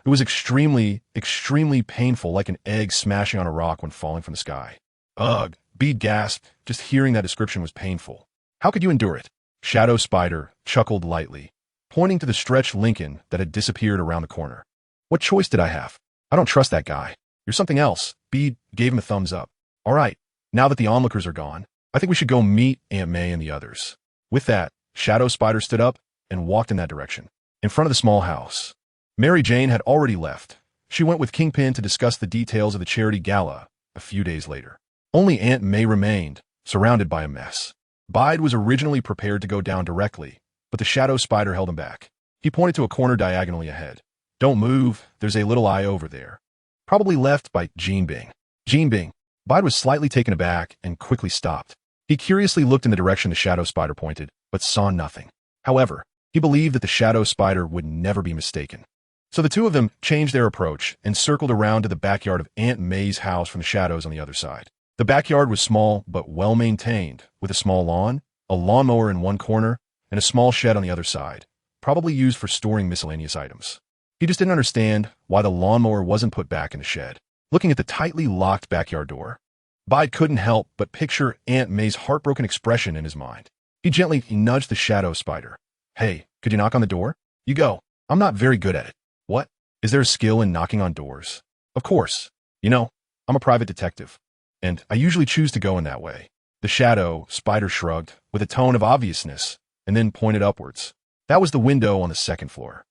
Speaker 1: It was extremely, extremely painful, like an egg smashing on a rock when falling from the sky. Ugh, Bede gasped. Just hearing that description was painful. How could you endure it? Shadow Spider chuckled lightly, pointing to the stretched Lincoln that had disappeared around the corner. What choice did I have? I don't trust that guy. You're something else. Bede gave him a thumbs up. All right, now that the onlookers are gone, I think we should go meet Aunt May and the others. With that, Shadow Spider stood up and walked in that direction. In front of the small house, Mary Jane had already left. She went with Kingpin to discuss the details of the charity gala a few days later. Only Aunt May remained, surrounded by a mess. Bede was originally prepared to go down directly, but the Shadow Spider held him back. He pointed to a corner diagonally ahead. Don't move, there's a little eye over there. Probably left by Jean Bing. Jean Bing. Bede was slightly taken aback and quickly stopped. He curiously looked in the direction the Shadow Spider pointed, but saw nothing. However, he believed that the Shadow Spider would never be mistaken. So the two of them changed their approach and circled around to the backyard of Aunt May's house from the shadows on the other side. The backyard was small but well-maintained, with a small lawn, a lawnmower in one corner, and a small shed on the other side, probably used for storing miscellaneous items. He just didn't understand why the lawnmower wasn't put back in the shed. Looking at the tightly locked backyard door, Bede couldn't help but picture Aunt May's heartbroken expression in his mind. He gently nudged the Shadow Spider. Hey, could you knock on the door? You go. I'm not very good at it. What? Is there a skill in knocking on doors? Of course. You know, I'm a private detective, and I usually choose to go in that way. The Shadow Spider shrugged with a tone of obviousness and then pointed upwards. That was the window on the second floor.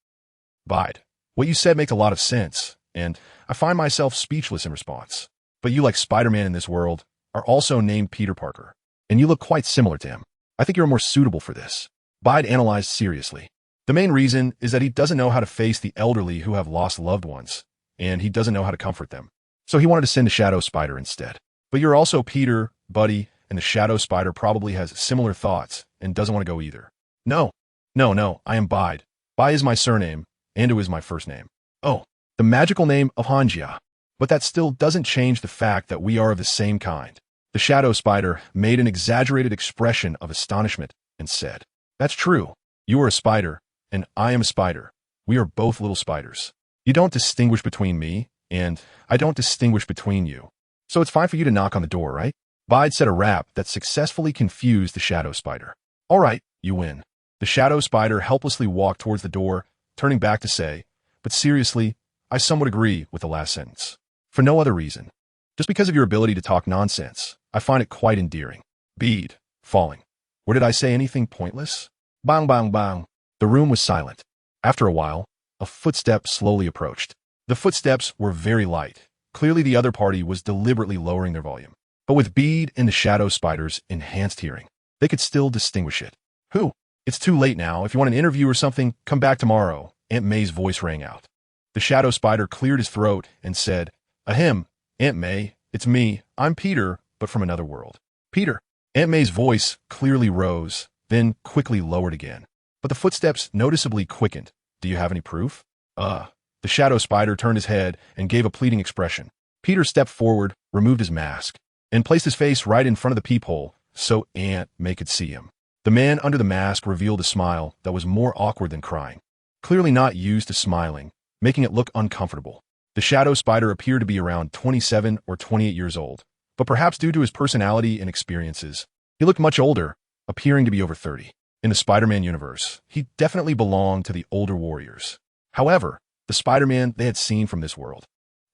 Speaker 1: Bede, what you said makes a lot of sense, and I find myself speechless in response. But you, like Spider-Man in this world, are also named Peter Parker, and you look quite similar to him. I think you're more suitable for this. Bede analyzed seriously. The main reason is that he doesn't know how to face the elderly who have lost loved ones, and he doesn't know how to comfort them. So he wanted to send the Shadow Spider instead. But you're also Peter, Buddy, and the Shadow Spider probably has similar thoughts and doesn't want to go either. No, I am Bede. Bede is my surname, and it is my first name. Oh, the magical name of Hanjia. But that still doesn't change the fact that we are of the same kind. The Shadow Spider made an exaggerated expression of astonishment and said, That's true. You are a spider, and I am a spider. We are both little spiders. You don't distinguish between me, and I don't distinguish between you. So it's fine for you to knock on the door, right? Bede said a rap that successfully confused the Shadow Spider. All right, you win. The Shadow Spider helplessly walked towards the door, turning back to say, But seriously, I somewhat agree with the last sentence. For no other reason. Just because of your ability to talk nonsense, I find it quite endearing. Bede, falling. Or did I say anything pointless? Bang, bang, bang. The room was silent. After a while, a footstep slowly approached. The footsteps were very light. Clearly the other party was deliberately lowering their volume. But with Bede and the Shadow Spider's enhanced hearing, they could still distinguish it. Who? It's too late now. If you want an interview or something, come back tomorrow. Aunt May's voice rang out. The Shadow Spider cleared his throat and said, Ahem, Aunt May, it's me. I'm Peter, but from another world. Peter. Aunt May's voice clearly rose, then quickly lowered again. But the footsteps noticeably quickened. Do you have any proof? The Shadow Spider turned his head and gave a pleading expression. Peter stepped forward, removed his mask, and placed his face right in front of the peephole so Aunt May could see him. The man under the mask revealed a smile that was more awkward than crying, clearly not used to smiling, making it look uncomfortable. The Shadow Spider appeared to be around 27 or 28 years old, but perhaps due to his personality and experiences, he looked much older, appearing to be over 30. In the Spider-Man universe, he definitely belonged to the older warriors. However, the Spider-Man they had seen from this world.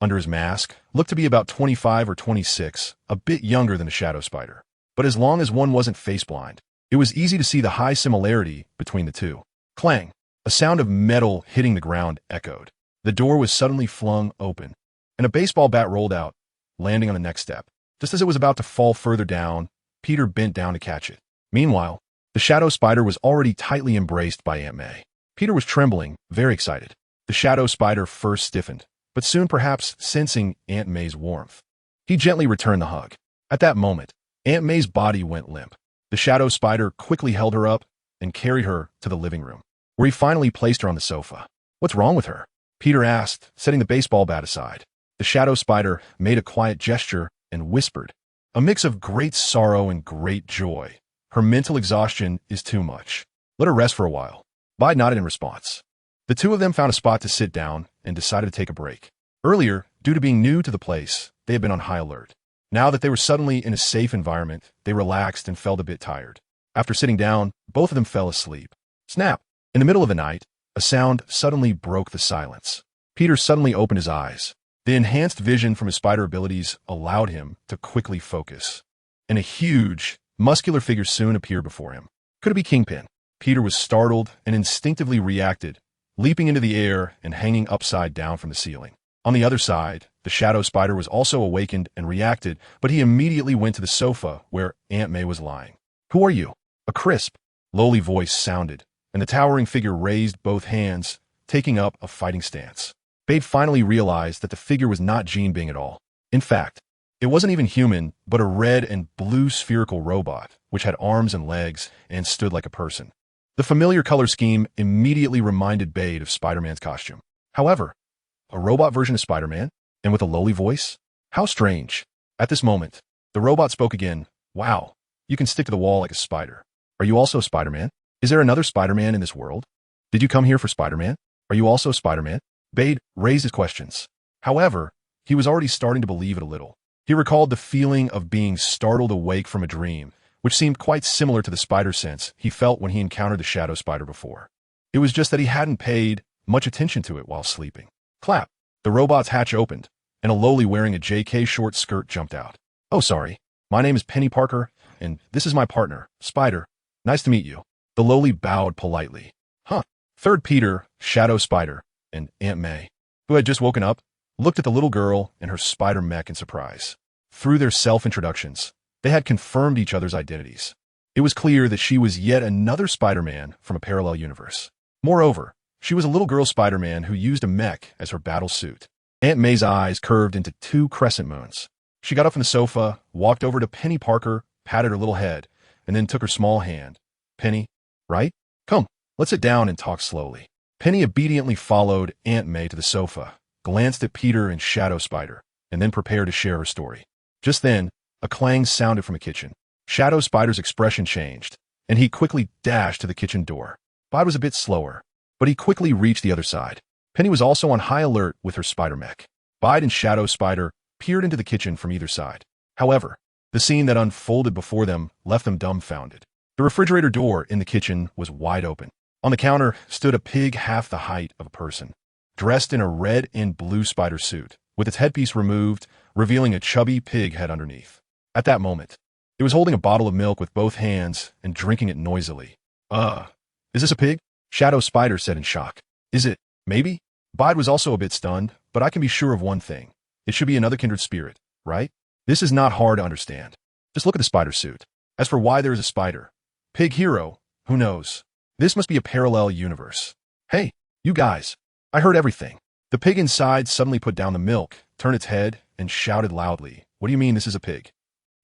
Speaker 1: Under his mask, looked to be about 25 or 26, a bit younger than the Shadow Spider. But as long as one wasn't face-blind, it was easy to see the high similarity between the two. Clang! A sound of metal hitting the ground echoed. The door was suddenly flung open, and a baseball bat rolled out, landing on the next step. Just as it was about to fall further down, Peter bent down to catch it. Meanwhile, the Shadow Spider was already tightly embraced by Aunt May. Peter was trembling, very excited. The Shadow Spider first stiffened, but soon perhaps sensing Aunt May's warmth. He gently returned the hug. At that moment, Aunt May's body went limp. The Shadow Spider quickly held her up and carried her to the living room, where he finally placed her on the sofa. "What's wrong with her?" Peter asked, setting the baseball bat aside. The Shadow Spider made a quiet gesture and whispered, "A mix of great sorrow and great joy. Her mental exhaustion is too much. Let her rest for a while." Bide nodded in response. The two of them found a spot to sit down and decided to take a break. Earlier, due to being new to the place, they had been on high alert. Now that they were suddenly in a safe environment, they relaxed and felt a bit tired. After sitting down, both of them fell asleep. Snap! In the middle of the night, a sound suddenly broke the silence. Peter suddenly opened his eyes. The enhanced vision from his spider abilities allowed him to quickly focus. And a huge, muscular figure soon appeared before him. Could it be Kingpin? Peter was startled and instinctively reacted, leaping into the air and hanging upside down from the ceiling. On the other side, the Shadow Spider was also awakened and reacted, but he immediately went to the sofa where Aunt May was lying. "Who are you?" A crisp, lowly voice sounded, and the towering figure raised both hands, taking up a fighting stance. Bade finally realized that the figure was not Gene Bing at all. In fact, it wasn't even human, but a red and blue spherical robot, which had arms and legs and stood like a person. The familiar color scheme immediately reminded Bade of Spider-Man's costume. However, a robot version of Spider-Man, and with a lowly voice? How strange. At this moment, the robot spoke again. "Wow, you can stick to the wall like a spider. Are you also Spider-Man? Is there another Spider-Man in this world? Did you come here for Spider-Man? Are you also Spider-Man?" Bade raised his questions. However, he was already starting to believe it a little. He recalled the feeling of being startled awake from a dream, which seemed quite similar to the spider sense he felt when he encountered the Shadow Spider before. It was just that he hadn't paid much attention to it while sleeping. Clap! The robot's hatch opened, and a lowly wearing a JK short skirt jumped out. "Oh, sorry. My name is Penny Parker, and this is my partner, Spider. Nice to meet you." The lowly bowed politely. "Huh." Third Peter, Shadow Spider, and Aunt May, who had just woken up, looked at the little girl and her spider mech in surprise. Through their self-introductions, they had confirmed each other's identities. It was clear that she was yet another Spider-Man from a parallel universe. Moreover, she was a little girl Spider-Man who used a mech as her battle suit. Aunt May's eyes curved into two crescent moons. She got up from the sofa, walked over to Penny Parker, patted her little head, and then took her small hand. "Penny, right? Come, let's sit down and talk slowly." Penny obediently followed Aunt May to the sofa, glanced at Peter and Shadow Spider, and then prepared to share her story. Just then, a clang sounded from the kitchen. Shadow Spider's expression changed, and he quickly dashed to the kitchen door. Bud was a bit slower, but he quickly reached the other side. Penny was also on high alert with her spider mech. Bud and Shadow Spider peered into the kitchen from either side. However, the scene that unfolded before them left them dumbfounded. The refrigerator door in the kitchen was wide open. On the counter stood a pig half the height of a person, dressed in a red and blue spider suit, with its headpiece removed, revealing a chubby pig head underneath. At that moment, it was holding a bottle of milk with both hands and drinking it noisily. Is this a pig?" Shadow Spider said in shock. "Is it? Maybe?" Bide was also a bit stunned, but I can be sure of one thing. It should be another kindred spirit, right? This is not hard to understand. Just look at the spider suit. As for why there is a spider, pig hero, who knows? This must be a parallel universe. "Hey, you guys, I heard everything." The pig inside suddenly put down the milk, turned its head, and shouted loudly, "What do you mean this is a pig?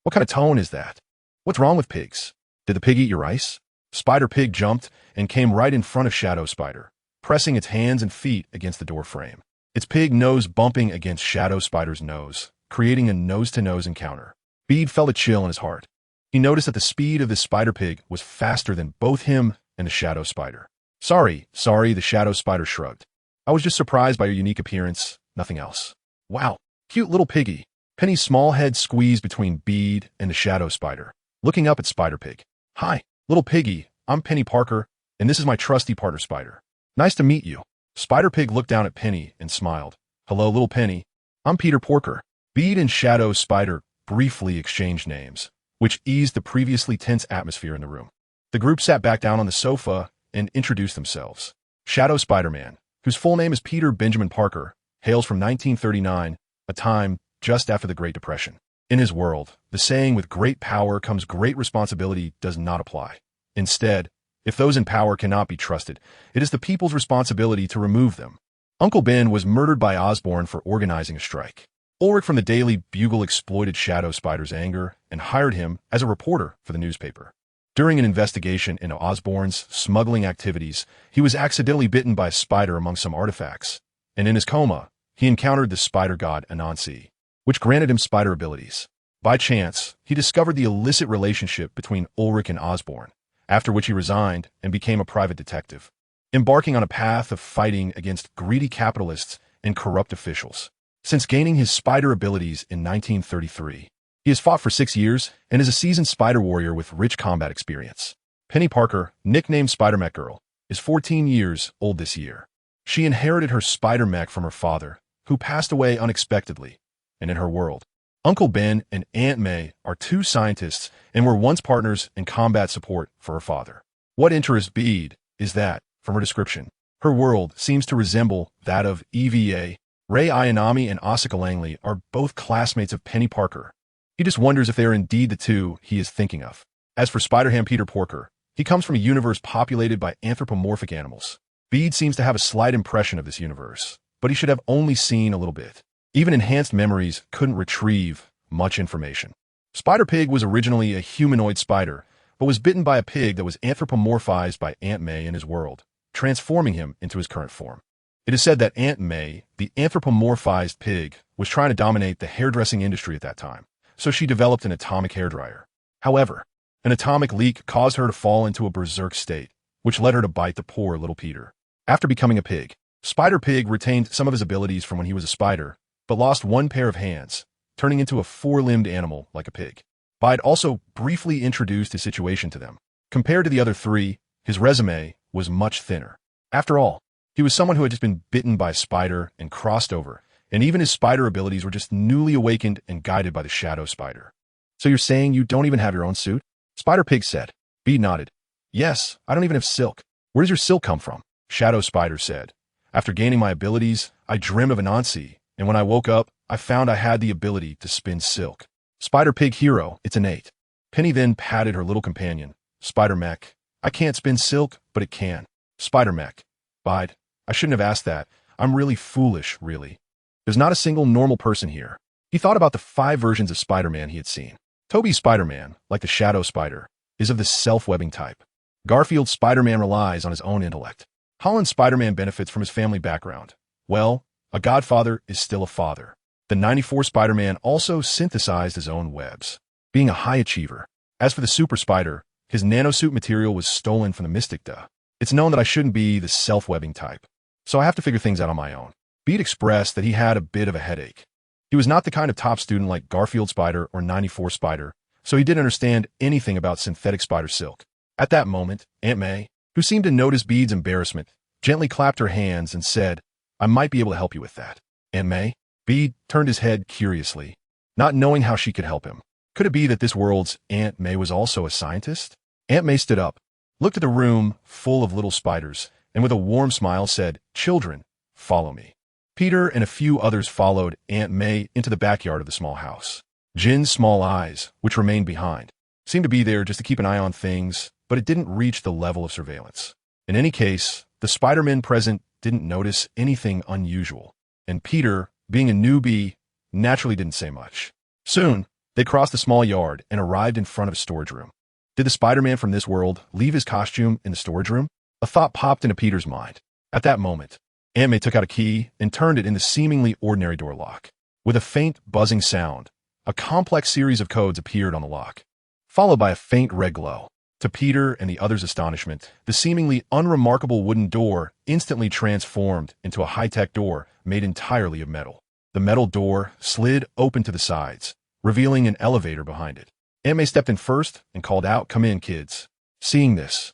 Speaker 1: What kind of tone is that? What's wrong with pigs? Did the pig eat your rice?" Spider Pig jumped and came right in front of Shadow Spider, pressing its hands and feet against the door frame. Its pig nose bumping against Shadow Spider's nose, creating a nose-to-nose encounter. Bede felt a chill in his heart. He noticed that the speed of this Spider Pig was faster than both him and the Shadow Spider. Sorry, the Shadow Spider shrugged. "I was just surprised by your unique appearance, nothing else." "Wow, cute little piggy." Penny's small head squeezed between Bede and the Shadow Spider, looking up at Spider Pig. "Hi, little piggy, I'm Penny Parker, and this is my trusty partner Spider. Nice to meet you." Spider-Pig looked down at Penny and smiled. "Hello, little Penny. I'm Peter Porker." Bede and Shadow Spider briefly exchanged names, which eased the previously tense atmosphere in the room. The group sat back down on the sofa and introduced themselves. Shadow Spider-Man, whose full name is Peter Benjamin Parker, hails from 1939, a time just after the Great Depression. In his world, the saying "with great power comes great responsibility" does not apply. Instead, if those in power cannot be trusted, it is the people's responsibility to remove them. Uncle Ben was murdered by Osborn for organizing a strike. Ulrich from the Daily Bugle exploited Shadow Spider's anger and hired him as a reporter for the newspaper. During an investigation into Osborn's smuggling activities, he was accidentally bitten by a spider among some artifacts, and in his coma, he encountered the spider god Anansi, which granted him spider abilities. By chance, he discovered the illicit relationship between Ulrich and Osborn, after which he resigned and became a private detective, embarking on a path of fighting against greedy capitalists and corrupt officials. Since gaining his spider abilities in 1933, he has fought for 6 years and is a seasoned spider warrior with rich combat experience. Penny Parker, nicknamed Spider-Mech Girl, is 14 years old this year. She inherited her spider mech from her father, who passed away unexpectedly, and in her world, Uncle Ben and Aunt May are 2 scientists and were once partners in combat support for her father. What interests Bede is that, from her description, her world seems to resemble that of EVA. Ray Ayanami and Asaka Langley are both classmates of Penny Parker. He just wonders if they are indeed the 2 he is thinking of. As for Spider-Ham Peter Porker, he comes from a universe populated by anthropomorphic animals. Bede seems to have a slight impression of this universe, but he should have only seen a little bit. Even enhanced memories couldn't retrieve much information. Spider-Pig was originally a humanoid spider, but was bitten by a pig that was anthropomorphized by Aunt May in his world, transforming him into his current form. It is said that Aunt May, the anthropomorphized pig, was trying to dominate the hairdressing industry at that time, so she developed an atomic hairdryer. However, an atomic leak caused her to fall into a berserk state, which led her to bite the poor little Peter. After becoming a pig, Spider-Pig retained some of his abilities from when he was a spider, but lost 1 pair of hands, turning into a 4-limbed animal like a pig. Bide also briefly introduced his situation to them. Compared to the other 3, his resume was much thinner. After all, he was someone who had just been bitten by a spider and crossed over, and even his spider abilities were just newly awakened and guided by the Shadow Spider. "So you're saying you don't even have your own suit?" Spider-Pig said. Bede nodded. "Yes, I don't even have silk." "Where does your silk come from?" Shadow Spider said. "After gaining my abilities, I dreamed of Anansi, and when I woke up, I found I had the ability to spin silk." Spider-Pig hero, it's innate. Penny then patted her little companion. "Spider-Mech, I can't spin silk, but it can." Spider-Mech. Bide, I shouldn't have asked that. I'm really foolish, really. There's not a single normal person here. He thought about the 5 versions of Spider-Man he had seen. Toby's Spider-Man, like the Shadow Spider, is of the self-webbing type. Garfield's Spider-Man relies on his own intellect. Holland's Spider-Man benefits from his family background. Well, a godfather is still a father. The 94 Spider-Man also synthesized his own webs, being a high achiever. As for the Super Spider, his nanosuit material was stolen from the akin. It's known that I shouldn't be the self-webbing type, so I have to figure things out on my own. Bede expressed that he had a bit of a headache. He was not the kind of top student like Garfield Spider or 94 Spider, so he didn't understand anything about synthetic spider silk. At that moment, Aunt May, who seemed to notice Bede's embarrassment, gently clapped her hands and said, "I might be able to help you with that." "Aunt May?" Bede turned his head curiously, not knowing how she could help him. Could it be that this world's Aunt May was also a scientist? Aunt May stood up, looked at the room full of little spiders, and with a warm smile said, "Children, follow me." Peter and a few others followed Aunt May into the backyard of the small house. Jin's small eyes, which remained behind, seemed to be there just to keep an eye on things, but it didn't reach the level of surveillance. In any case, the Spider-Men present didn't notice anything unusual, and Peter, being a newbie, naturally didn't say much. Soon, they crossed the small yard and arrived in front of a storage room. Did the Spider-Man from this world leave his costume in the storage room? A thought popped into Peter's mind. At that moment, Aunt May took out a key and turned it in the seemingly ordinary door lock. With a faint, buzzing sound, a complex series of codes appeared on the lock, followed by a faint red glow. To Peter and the others' astonishment, the seemingly unremarkable wooden door instantly transformed into a high-tech door made entirely of metal. The metal door slid open to the sides, revealing an elevator behind it. Aunt May stepped in first and called out, "Come in, kids." Seeing this,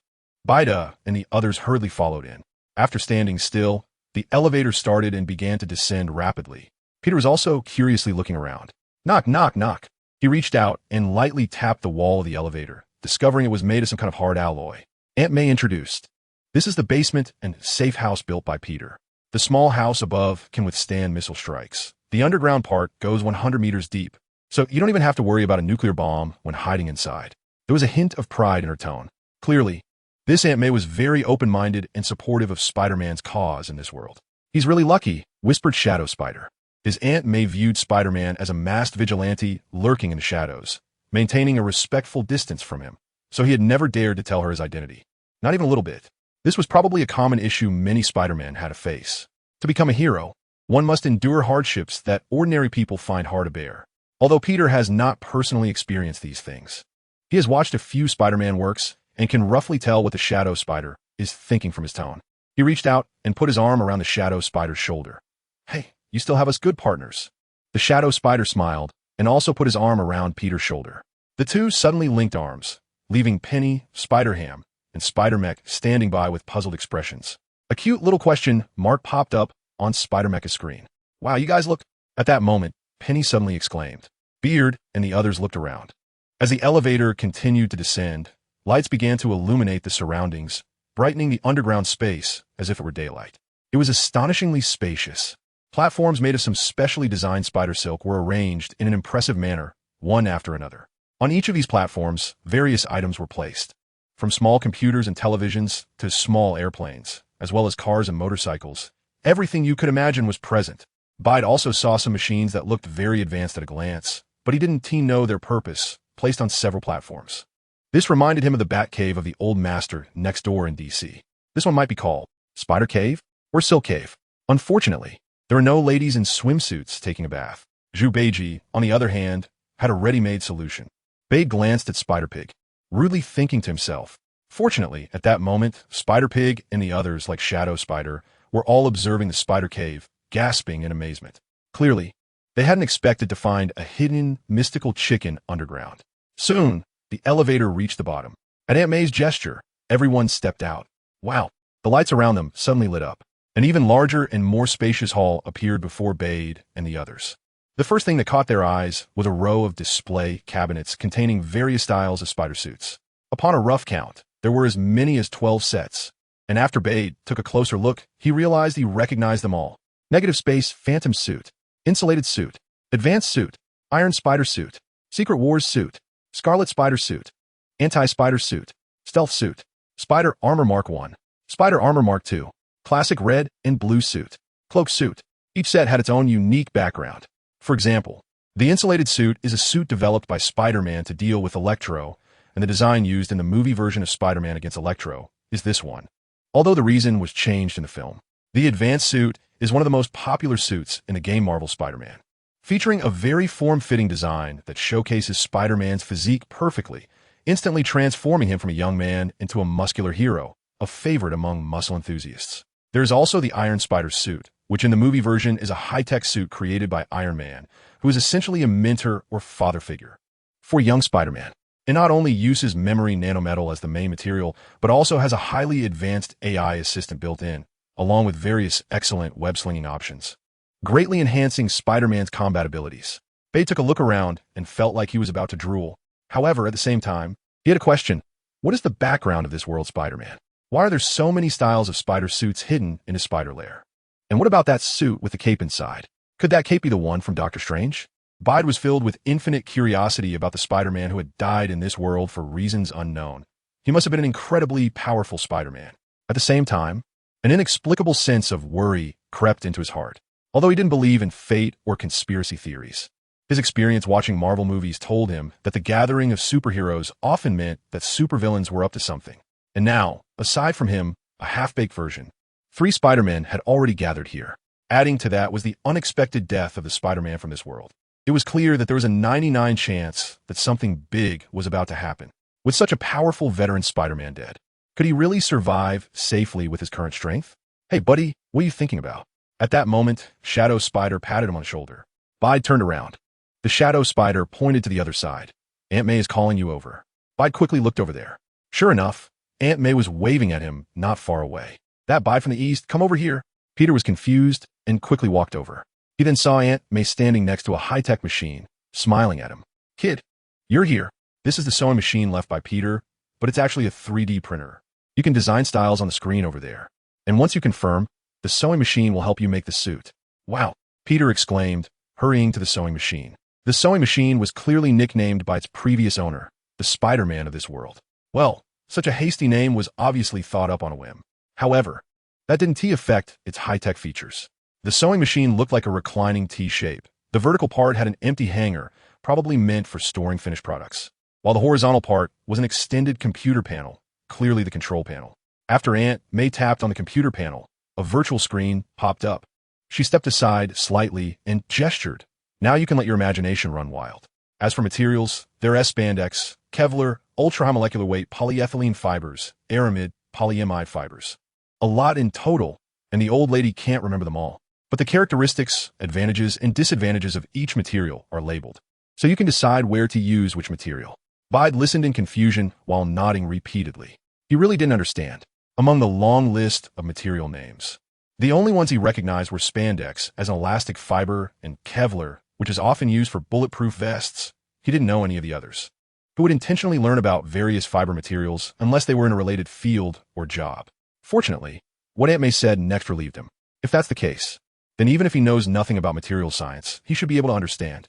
Speaker 1: Bida and the others hurriedly followed in. After standing still, The elevator started and began to descend rapidly. Peter was also curiously looking around. Knock, knock, knock. He reached out and lightly tapped the wall of the elevator, discovering it was made of some kind of hard alloy. Aunt May introduced. This is the basement and safe house built by Peter. The small house above can withstand missile strikes. The underground part goes 100 meters deep, so you don't even have to worry about a nuclear bomb when hiding inside. There was a hint of pride in her tone. Clearly, this Aunt May was very open-minded and supportive of Spider-Man's cause in this world. He's really lucky, whispered Shadow Spider. His Aunt May viewed Spider-Man as a masked vigilante lurking in the shadows, maintaining a respectful distance from him, so he had never dared to tell her his identity. Not even a little bit. This was probably a common issue many Spider-Men had to face. To become a hero, one must endure hardships that ordinary people find hard to bear. Although Peter has not personally experienced these things, he has watched a few Spider-Man works and can roughly tell what the Shadow Spider is thinking from his tone. He reached out and put his arm around the Shadow Spider's shoulder. Hey, you still have us good partners. The Shadow Spider smiled and also put his arm around Peter's shoulder. The two suddenly linked arms, leaving Penny, Spider-Ham, and Spider-Mech standing by with puzzled expressions. A cute little question mark popped up on Spider-Mech's screen. Wow, you guys look... At that moment, Penny suddenly exclaimed. Beard and the others looked around. As the elevator continued to descend, lights began to illuminate the surroundings, brightening the underground space as if it were daylight. It was astonishingly spacious. Platforms made of some specially designed spider silk were arranged in an impressive manner, one after another. On each of these platforms, various items were placed, from small computers and televisions to small airplanes, as well as cars and motorcycles. Everything you could imagine was present. Bide also saw some machines that looked very advanced at a glance, but he didn't know their purpose, placed on several platforms. This reminded him of the Bat Cave of the Old Master next door in DC. This one might be called Spider Cave or Silk Cave. Unfortunately, there were no ladies in swimsuits taking a bath. Zhu Beiji, on the other hand, had a ready-made solution. Bade glanced at Spider-Pig, rudely thinking to himself. Fortunately, at that moment, Spider-Pig and the others, like Shadow Spider, were all observing the Spider Cave, gasping in amazement. Clearly, they hadn't expected to find a hidden, mystical chicken underground. Soon, the elevator reached the bottom. At Aunt May's gesture, everyone stepped out. Wow! The lights around them suddenly lit up. An even larger and more spacious hall appeared before Bade and the others. The first thing that caught their eyes was a row of display cabinets containing various styles of spider suits. Upon a rough count, there were as many as 12 sets, and after Bade took a closer look, he realized he recognized them all. Negative Space Phantom Suit, Insulated Suit, Advanced Suit, Iron Spider Suit, Secret Wars Suit, Scarlet Spider Suit, Anti-Spider Suit, Stealth Suit, Spider Armor Mark I, Spider Armor Mark II, Classic Red and Blue Suit, Cloak Suit. Each set had its own unique background. For example, the Insulated Suit is a suit developed by Spider-Man to deal with Electro, and the design used in the movie version of Spider-Man against Electro is this one. Although the reason was changed in the film, the Advanced Suit is one of the most popular suits in the game Marvel Spider-Man, featuring a very form-fitting design that showcases Spider-Man's physique perfectly, instantly transforming him from a young man into a muscular hero, a favorite among muscle enthusiasts. There is also the Iron Spider Suit, which in the movie version is a high-tech suit created by Iron Man, who is essentially a mentor or father figure for young Spider-Man. It not only uses memory nanometal as the main material, but also has a highly advanced AI assistant built in, along with various excellent web-slinging options, greatly enhancing Spider-Man's combat abilities. Bade took a look around and felt like he was about to drool. However, at the same time, he had a question. What is the background of this world Spider-Man? Why are there so many styles of spider suits hidden in his spider lair? And what about that suit with the cape inside? Could that cape be the one from Doctor Strange? Bide was filled with infinite curiosity about the Spider-Man who had died in this world for reasons unknown. He must have been an incredibly powerful Spider-Man. At the same time, an inexplicable sense of worry crept into his heart. Although he didn't believe in fate or conspiracy theories, his experience watching Marvel movies told him that the gathering of superheroes often meant that supervillains were up to something. And now, aside from him, a half-baked version, 3 Spider-Men had already gathered here. Adding to that was the unexpected death of the Spider-Man from this world. It was clear that there was a 99% chance that something big was about to happen. With such a powerful veteran Spider-Man dead, could he really survive safely with his current strength? Hey, buddy, what are you thinking about? At that moment, Shadow Spider patted him on the shoulder. Bide turned around. The Shadow Spider pointed to the other side. Aunt May is calling you over. Bide quickly looked over there. Sure enough, Aunt May was waving at him not far away. That Bide from the east, come over here. Peter was confused and quickly walked over. He then saw Aunt May standing next to a high-tech machine, smiling at him. "Kid, you're here." This is the sewing machine left by Peter, but it's actually a 3D printer. You can design styles on the screen over there. And once you confirm, the sewing machine will help you make the suit. "Wow," Peter exclaimed, hurrying to the sewing machine. The sewing machine was clearly nicknamed by its previous owner, the Spider-Man of this world. Well, such a hasty name was obviously thought up on a whim. However, that didn't affect its high-tech features. The sewing machine looked like a reclining T-shape. The vertical part had an empty hanger, probably meant for storing finished products, while the horizontal part was an extended computer panel, clearly the control panel. After Aunt May tapped on the computer panel, a virtual screen popped up. She stepped aside slightly and gestured. Now you can let your imagination run wild. As for materials, they're spandex, Kevlar, ultra-high molecular weight polyethylene fibers, aramid, polyamide fibers. A lot in total, and the old lady can't remember them all. But the characteristics, advantages, and disadvantages of each material are labeled, so you can decide where to use which material. Bide listened in confusion while nodding repeatedly. He really didn't understand. Among the long list of material names, the only ones he recognized were spandex as an elastic fiber and Kevlar, which is often used for bulletproof vests. He didn't know any of the others. Who would intentionally learn about various fiber materials unless they were in a related field or job? Fortunately, what Aunt May said next relieved him. If that's the case, then even if he knows nothing about material science, he should be able to understand,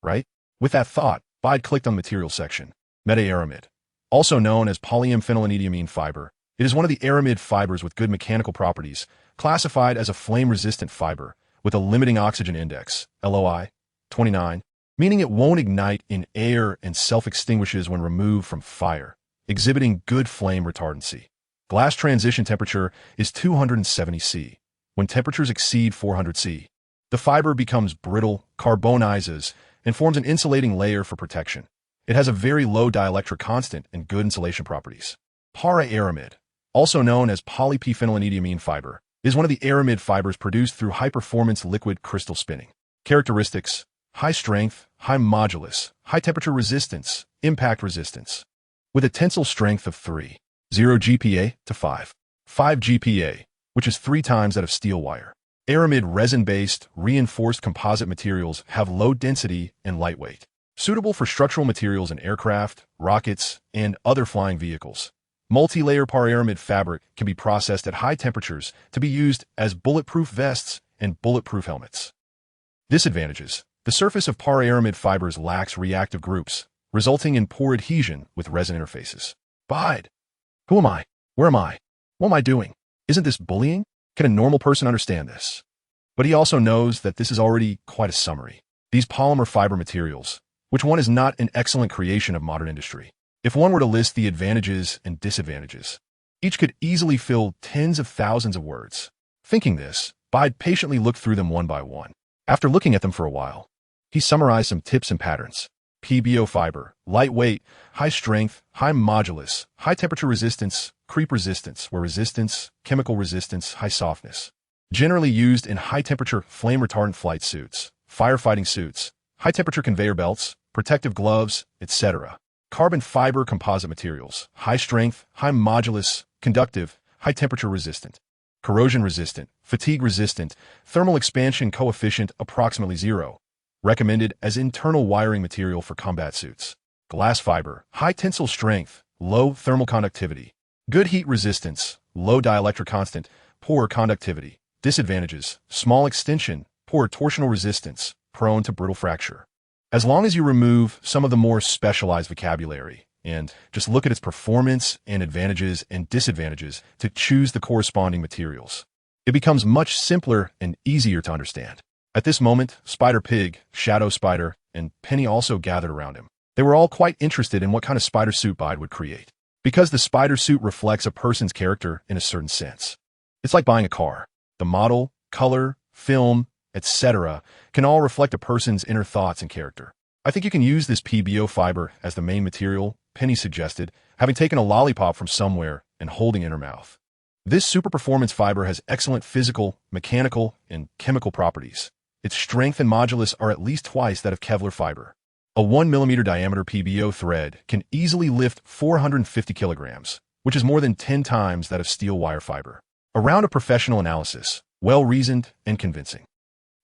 Speaker 1: right? With that thought, Bide clicked on the material section. Meta-aramid, also known as polyamiphenylenidiamine fiber, it is one of the aramid fibers with good mechanical properties, classified as a flame-resistant fiber with a limiting oxygen index, LOI, 29, meaning it won't ignite in air and self-extinguishes when removed from fire, exhibiting good flame retardancy. Glass transition temperature is 270 C. When temperatures exceed 400 C, the fiber becomes brittle, carbonizes, and forms an insulating layer for protection. It has a very low dielectric constant and good insulation properties. Para-aramid, also known as polyphenylenidiamine fiber, is one of the aramid fibers produced through high-performance liquid crystal spinning. Characteristics: high strength, high modulus, high temperature resistance, impact resistance, with a tensile strength of 3, 0 GPa to 5 GPa, which is 3 times that of steel wire. Aramid resin-based, reinforced composite materials have low density and lightweight, suitable for structural materials in aircraft, rockets, and other flying vehicles. Multi-layer para-aramid fabric can be processed at high temperatures to be used as bulletproof vests and bulletproof helmets. Disadvantages: the surface of para-aramid fibers lacks reactive groups, resulting in poor adhesion with resin interfaces. Bide! Who am I? Where am I? What am I doing? Isn't this bullying? Can a normal person understand this? But he also knows that this is already quite a summary. These polymer fiber materials, which one is not an excellent creation of modern industry. If one were to list the advantages and disadvantages, each could easily fill tens of thousands of words. Thinking this, Bide patiently looked through them one by one. After looking at them for a while, he summarized some tips and patterns. PBO fiber, lightweight, high strength, high modulus, high temperature resistance, creep resistance, where resistance, chemical resistance, high softness. Generally used in high temperature flame retardant flight suits, firefighting suits, high temperature conveyor belts, protective gloves, etc. Carbon fiber composite materials, high strength, high modulus, conductive, high temperature resistant, corrosion resistant, fatigue resistant, thermal expansion coefficient approximately 0. Recommended as internal wiring material for combat suits. Glass fiber, high tensile strength, low thermal conductivity, good heat resistance, low dielectric constant, poor conductivity. Disadvantages: small extension, poor torsional resistance, prone to brittle fracture. As long as you remove some of the more specialized vocabulary and just look at its performance and advantages and disadvantages to choose the corresponding materials, it becomes much simpler and easier to understand. At this moment, Spider Pig, Shadow Spider, and Penny also gathered around him. They were all quite interested in what kind of spider suit Bide would create, because the spider suit reflects a person's character in a certain sense. It's like buying a car. The model, color, film, etc. can all reflect a person's inner thoughts and character. I think you can use this PBO fiber as the main material, Penny suggested, having taken a lollipop from somewhere and holding it in her mouth. This super performance fiber has excellent physical, mechanical, and chemical properties. Its strength and modulus are at least twice that of Kevlar fiber. A 1 mm diameter PBO thread can easily lift 450 kilograms, which is more than 10 times that of steel wire fiber. Around a professional analysis, well-reasoned and convincing.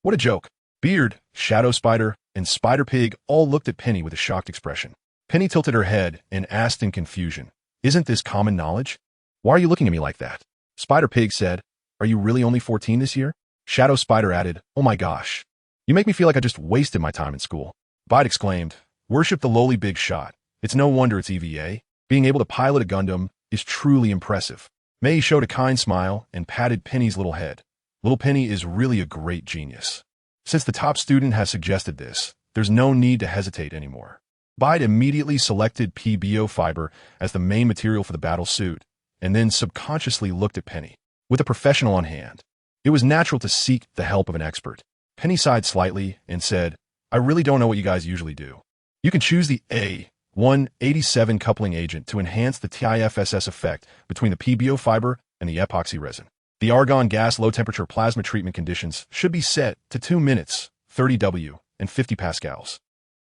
Speaker 1: What a joke. Beard, Shadow Spider, and Spider Pig all looked at Penny with a shocked expression. Penny tilted her head and asked in confusion, "Isn't this common knowledge? Why are you looking at me like that?" Spider Pig said, "Are you really only 14 this year?" Shadow Spider added, "Oh my gosh. You make me feel like I just wasted my time in school." Bite exclaimed, "Worship the lowly big shot. It's no wonder it's EVA. Being able to pilot a Gundam is truly impressive." May showed a kind smile and patted Penny's little head. "Little Penny is really a great genius. Since the top student has suggested this, there's no need to hesitate anymore." Bide immediately selected PBO fiber as the main material for the battle suit, and then subconsciously looked at Penny. With a professional on hand, it was natural to seek the help of an expert. Penny sighed slightly and said, "I really don't know what you guys usually do. You can choose the A187 coupling agent to enhance the TIFSS effect between the PBO fiber and the epoxy resin. The argon gas low-temperature plasma treatment conditions should be set to 2 minutes, 30 W, and 50 pascals."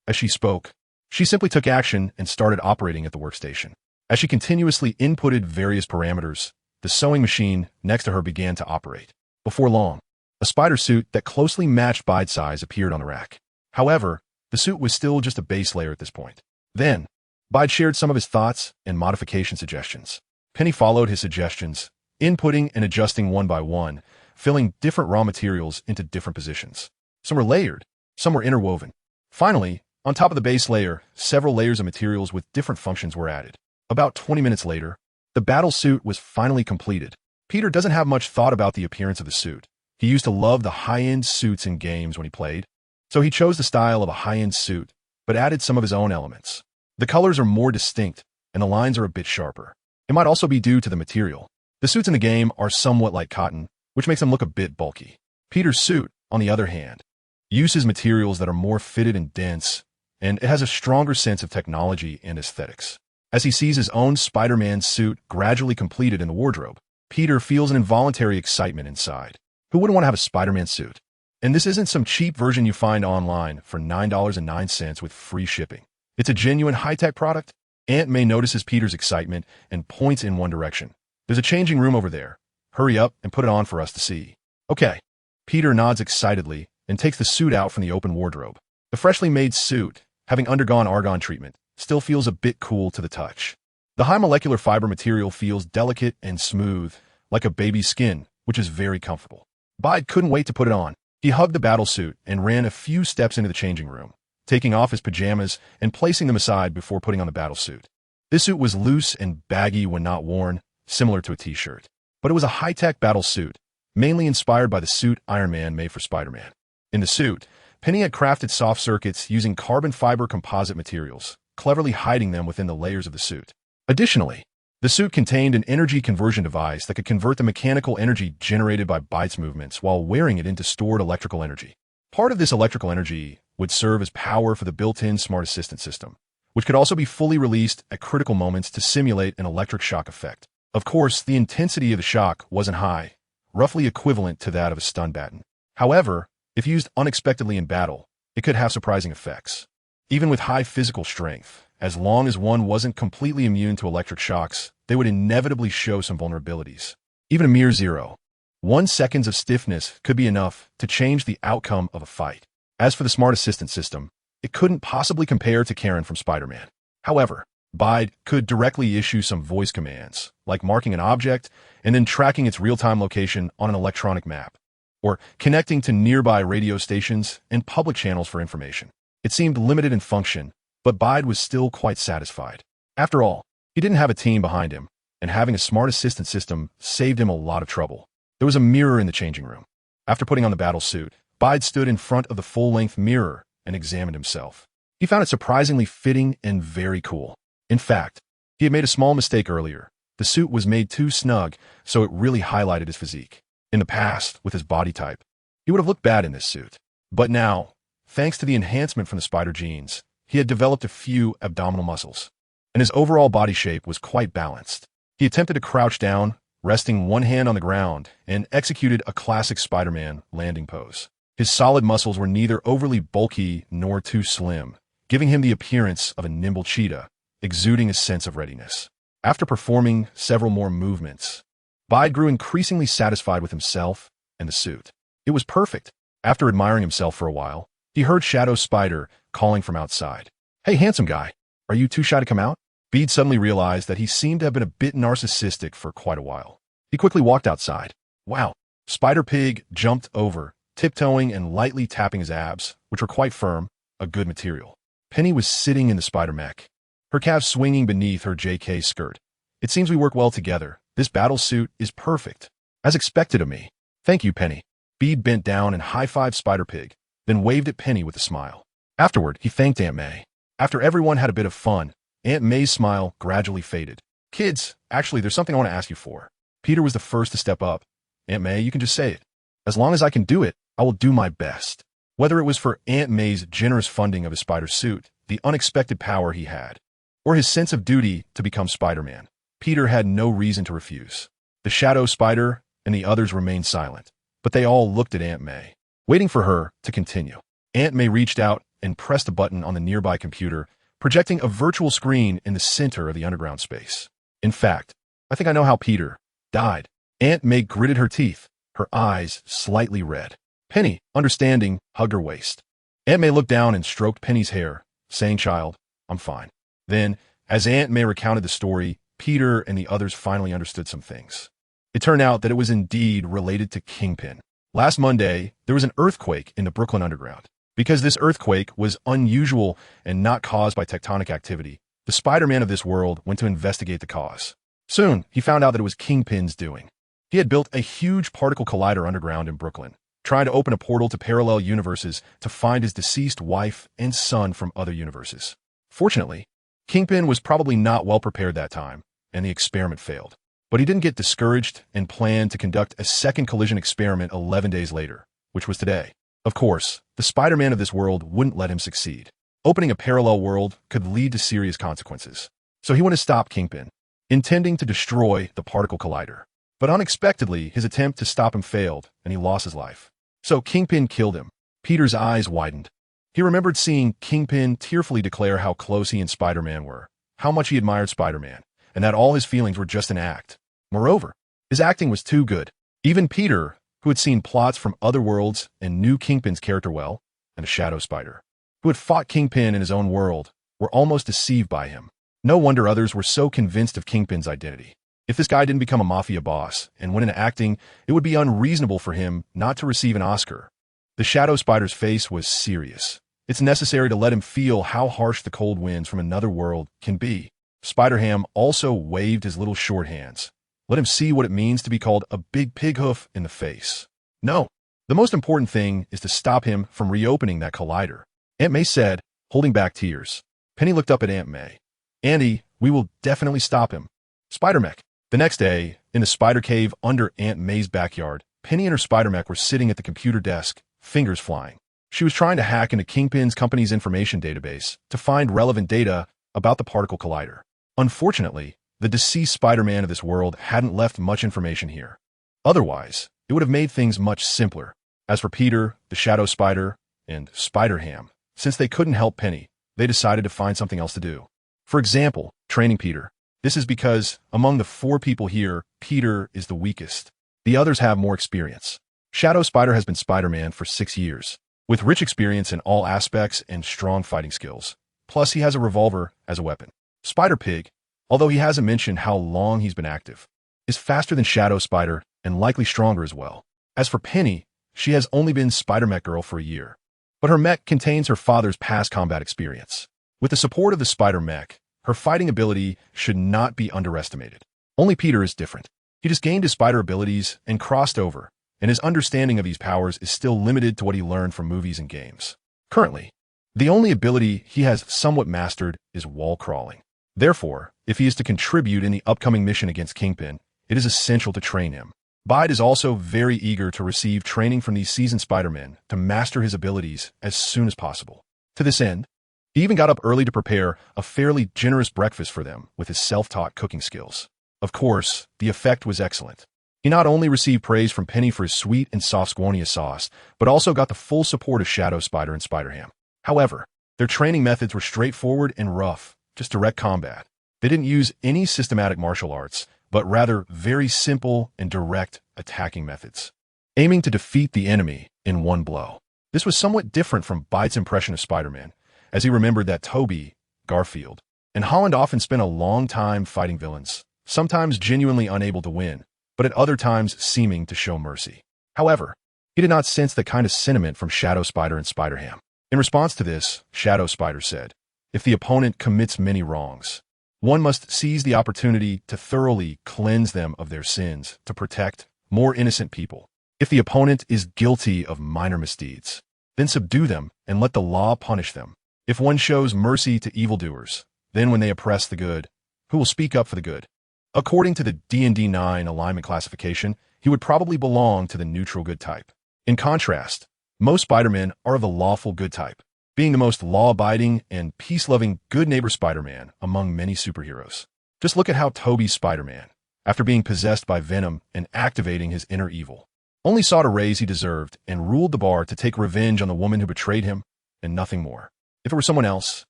Speaker 1: As she spoke, she simply took action and started operating at the workstation. As she continuously inputted various parameters, the sewing machine next to her began to operate. Before long, a spider suit that closely matched Bide's size appeared on the rack. However, the suit was still just a base layer at this point. Then, Bide shared some of his thoughts and modification suggestions. Penny followed his suggestions, inputting and adjusting one by one, filling different raw materials into different positions. Some were layered, some were interwoven. Finally, on top of the base layer, several layers of materials with different functions were added. About 20 minutes later, the battle suit was finally completed. Peter doesn't have much thought about the appearance of the suit. He used to love the high-end suits in games when he played, so he chose the style of a high-end suit, but added some of his own elements. The colors are more distinct, and the lines are a bit sharper. It might also be due to the material. The suits in the game are somewhat like cotton, which makes them look a bit bulky. Peter's suit, on the other hand, uses materials that are more fitted and dense, and it has a stronger sense of technology and aesthetics. As he sees his own Spider-Man suit gradually completed in the wardrobe, Peter feels an involuntary excitement inside. Who wouldn't want to have a Spider-Man suit? And this isn't some cheap version you find online for $9.09 with free shipping. It's a genuine high-tech product. Aunt May notices Peter's excitement and points in one direction. "There's a changing room over there. Hurry up and put it on for us to see." "Okay." Peter nods excitedly and takes the suit out from the open wardrobe. The freshly made suit, having undergone argon treatment, still feels a bit cool to the touch. The high molecular fiber material feels delicate and smooth, like a baby's skin, which is very comfortable. Bide couldn't wait to put it on. He hugged the battle suit and ran a few steps into the changing room, taking off his pajamas and placing them aside before putting on the battle suit. This suit was loose and baggy when not worn, similar to a t-shirt. But it was a high-tech battle suit, mainly inspired by the suit Iron Man made for Spider-Man. In the suit, Penny had crafted soft circuits using carbon fiber composite materials, cleverly hiding them within the layers of the suit. Additionally, the suit contained an energy conversion device that could convert the mechanical energy generated by Bite's movements while wearing it into stored electrical energy. Part of this electrical energy would serve as power for the built-in smart assistant system, which could also be fully released at critical moments to simulate an electric shock effect. Of course, the intensity of the shock wasn't high, roughly equivalent to that of a stun baton. However, if used unexpectedly in battle, it could have surprising effects. Even with high physical strength, as long as one wasn't completely immune to electric shocks, they would inevitably show some vulnerabilities. Even a mere 0.1 seconds of stiffness could be enough to change the outcome of a fight. As for the smart assistant system, it couldn't possibly compare to Karen from Spider-Man. However, Bide could directly issue some voice commands, like marking an object and then tracking its real-time location on an electronic map, or connecting to nearby radio stations and public channels for information. It seemed limited in function, but Bide was still quite satisfied. After all, he didn't have a team behind him, and having a smart assistant system saved him a lot of trouble. There was a mirror in the changing room. After putting on the battle suit, Bide stood in front of the full-length mirror and examined himself. He found it surprisingly fitting and very cool. In fact, he had made a small mistake earlier. The suit was made too snug, so it really highlighted his physique. In the past, with his body type, he would have looked bad in this suit. But now, thanks to the enhancement from the spider genes, he had developed a few abdominal muscles, and his overall body shape was quite balanced. He attempted to crouch down, resting one hand on the ground, and executed a classic Spider-Man landing pose. His solid muscles were neither overly bulky nor too slim, giving him the appearance of a nimble cheetah, exuding a sense of readiness. After performing several more movements, Bide grew increasingly satisfied with himself and the suit. It was perfect. After admiring himself for a while, he heard Shadow Spider calling from outside. "Hey, handsome guy, are you too shy to come out?" Bede suddenly realized that he seemed to have been a bit narcissistic for quite a while. He quickly walked outside. Wow. Spider Pig jumped over, tiptoeing and lightly tapping his abs, which were quite firm, a good material. Penny was sitting in the spider mech, her calves swinging beneath her JK skirt. "It seems we work well together. This battle suit is perfect. As expected of me." "Thank you, Penny." Bede bent down and high-fived Spider Pig, then waved at Penny with a smile. Afterward, he thanked Aunt May. After everyone had a bit of fun, Aunt May's smile gradually faded. "Kids, actually, there's something I want to ask you for." Peter was the first to step up. "Aunt May, you can just say it. As long as I can do it, I will do my best." Whether it was for Aunt May's generous funding of his spider suit, the unexpected power he had, or his sense of duty to become Spider-Man, Peter had no reason to refuse. The Shadow Spider and the others remained silent, but they all looked at Aunt May, waiting for her to continue. Aunt May reached out and pressed a button on the nearby computer, projecting a virtual screen in the center of the underground space. "In fact, I think I know how Peter died." Aunt May gritted her teeth, her eyes slightly red. Penny, understanding, hugged her waist. Aunt May looked down and stroked Penny's hair, saying, "Child, I'm fine." Then, as Aunt May recounted the story, Peter and the others finally understood some things. It turned out that it was indeed related to Kingpin. Last Monday, there was an earthquake in the Brooklyn Underground. Because this earthquake was unusual and not caused by tectonic activity, the Spider-Man of this world went to investigate the cause. Soon, he found out that it was Kingpin's doing. He had built a huge particle collider underground in Brooklyn, trying to open a portal to parallel universes to find his deceased wife and son from other universes. Fortunately, Kingpin was probably not well prepared that time, and the experiment failed. But he didn't get discouraged and planned to conduct a second collision experiment 11 days later, which was today. Of course, the Spider-Man of this world wouldn't let him succeed. Opening a parallel world could lead to serious consequences. So he went to stop Kingpin, intending to destroy the particle collider. But unexpectedly, his attempt to stop him failed, and he lost his life. So Kingpin killed him. Peter's eyes widened. He remembered seeing Kingpin tearfully declare how close he and Spider-Man were, how much he admired Spider-Man, and that all his feelings were just an act. Moreover, his acting was too good. Even Peter, who had seen plots from other worlds and knew Kingpin's character well, and a Shadow Spider, who had fought Kingpin in his own world, were almost deceived by him. No wonder others were so convinced of Kingpin's identity. If this guy didn't become a mafia boss and went into acting, it would be unreasonable for him not to receive an Oscar. The Shadow Spider's face was serious. It's necessary to let him feel how harsh the cold winds from another world can be. Spider-Ham also waved his little short hands. Let him see what it means to be called a big pig hoof in the face. No, the most important thing is to stop him from reopening that collider, Aunt May said, holding back tears. Penny looked up at Aunt May. "Andy, we will definitely stop him." Spider-Mech. The next day, in the spider cave under Aunt May's backyard, Penny and her Spider-Mech were sitting at the computer desk, fingers flying. She was trying to hack into Kingpin's company's information database to find relevant data about the particle collider. Unfortunately, the deceased Spider-Man of this world hadn't left much information here. Otherwise, it would have made things much simpler. As for Peter, the Shadow Spider, and Spider-Ham, since they couldn't help Penny, they decided to find something else to do. For example, training Peter. This is because, among the 4 people here, Peter is the weakest. The others have more experience. Shadow Spider has been Spider-Man for 6 years, with rich experience in all aspects and strong fighting skills. Plus, he has a revolver as a weapon. Spider Pig, although he hasn't mentioned how long he's been active, is faster than Shadow Spider and likely stronger as well. As for Penny, she has only been Spider-Mech Girl for a year, but her mech contains her father's past combat experience. With the support of the Spider-Mech, her fighting ability should not be underestimated. Only Peter is different. He just gained his spider abilities and crossed over, and his understanding of these powers is still limited to what he learned from movies and games. Currently, the only ability he has somewhat mastered is wall crawling. Therefore, if he is to contribute in the upcoming mission against Kingpin, it is essential to train him. Bide is also very eager to receive training from these seasoned Spider-Men to master his abilities as soon as possible. To this end, he even got up early to prepare a fairly generous breakfast for them with his self-taught cooking skills. Of course, the effect was excellent. He not only received praise from Penny for his sweet and soft squonia sauce, but also got the full support of Shadow Spider and Spider-Ham. However, their training methods were straightforward and rough, just direct combat. They didn't use any systematic martial arts, but rather very simple and direct attacking methods. aiming to defeat the enemy in one blow. This was somewhat different from Byte's impression of Spider-Man, as he remembered that Tobey, Garfield, and Holland often spent a long time fighting villains, sometimes genuinely unable to win, but at other times seeming to show mercy. However, he did not sense that kind of sentiment from Shadow Spider and Spider-Ham. In response to this, Shadow Spider said, "If the opponent commits many wrongs, one must seize the opportunity to thoroughly cleanse them of their sins to protect more innocent people. If the opponent is guilty of minor misdeeds, then subdue them and let the law punish them. If one shows mercy to evildoers, then when they oppress the good, who will speak up for the good?" According to the D&D 9 alignment classification, he would probably belong to the neutral good type. In contrast, most Spider-Men are of the lawful good type, being the most law-abiding and peace-loving good neighbor Spider-Man among many superheroes. Just look at how Tobey's Spider-Man, after being possessed by Venom and activating his inner evil, only sought a raise he deserved and ruled the bar to take revenge on the woman who betrayed him, and nothing more. If it were someone else,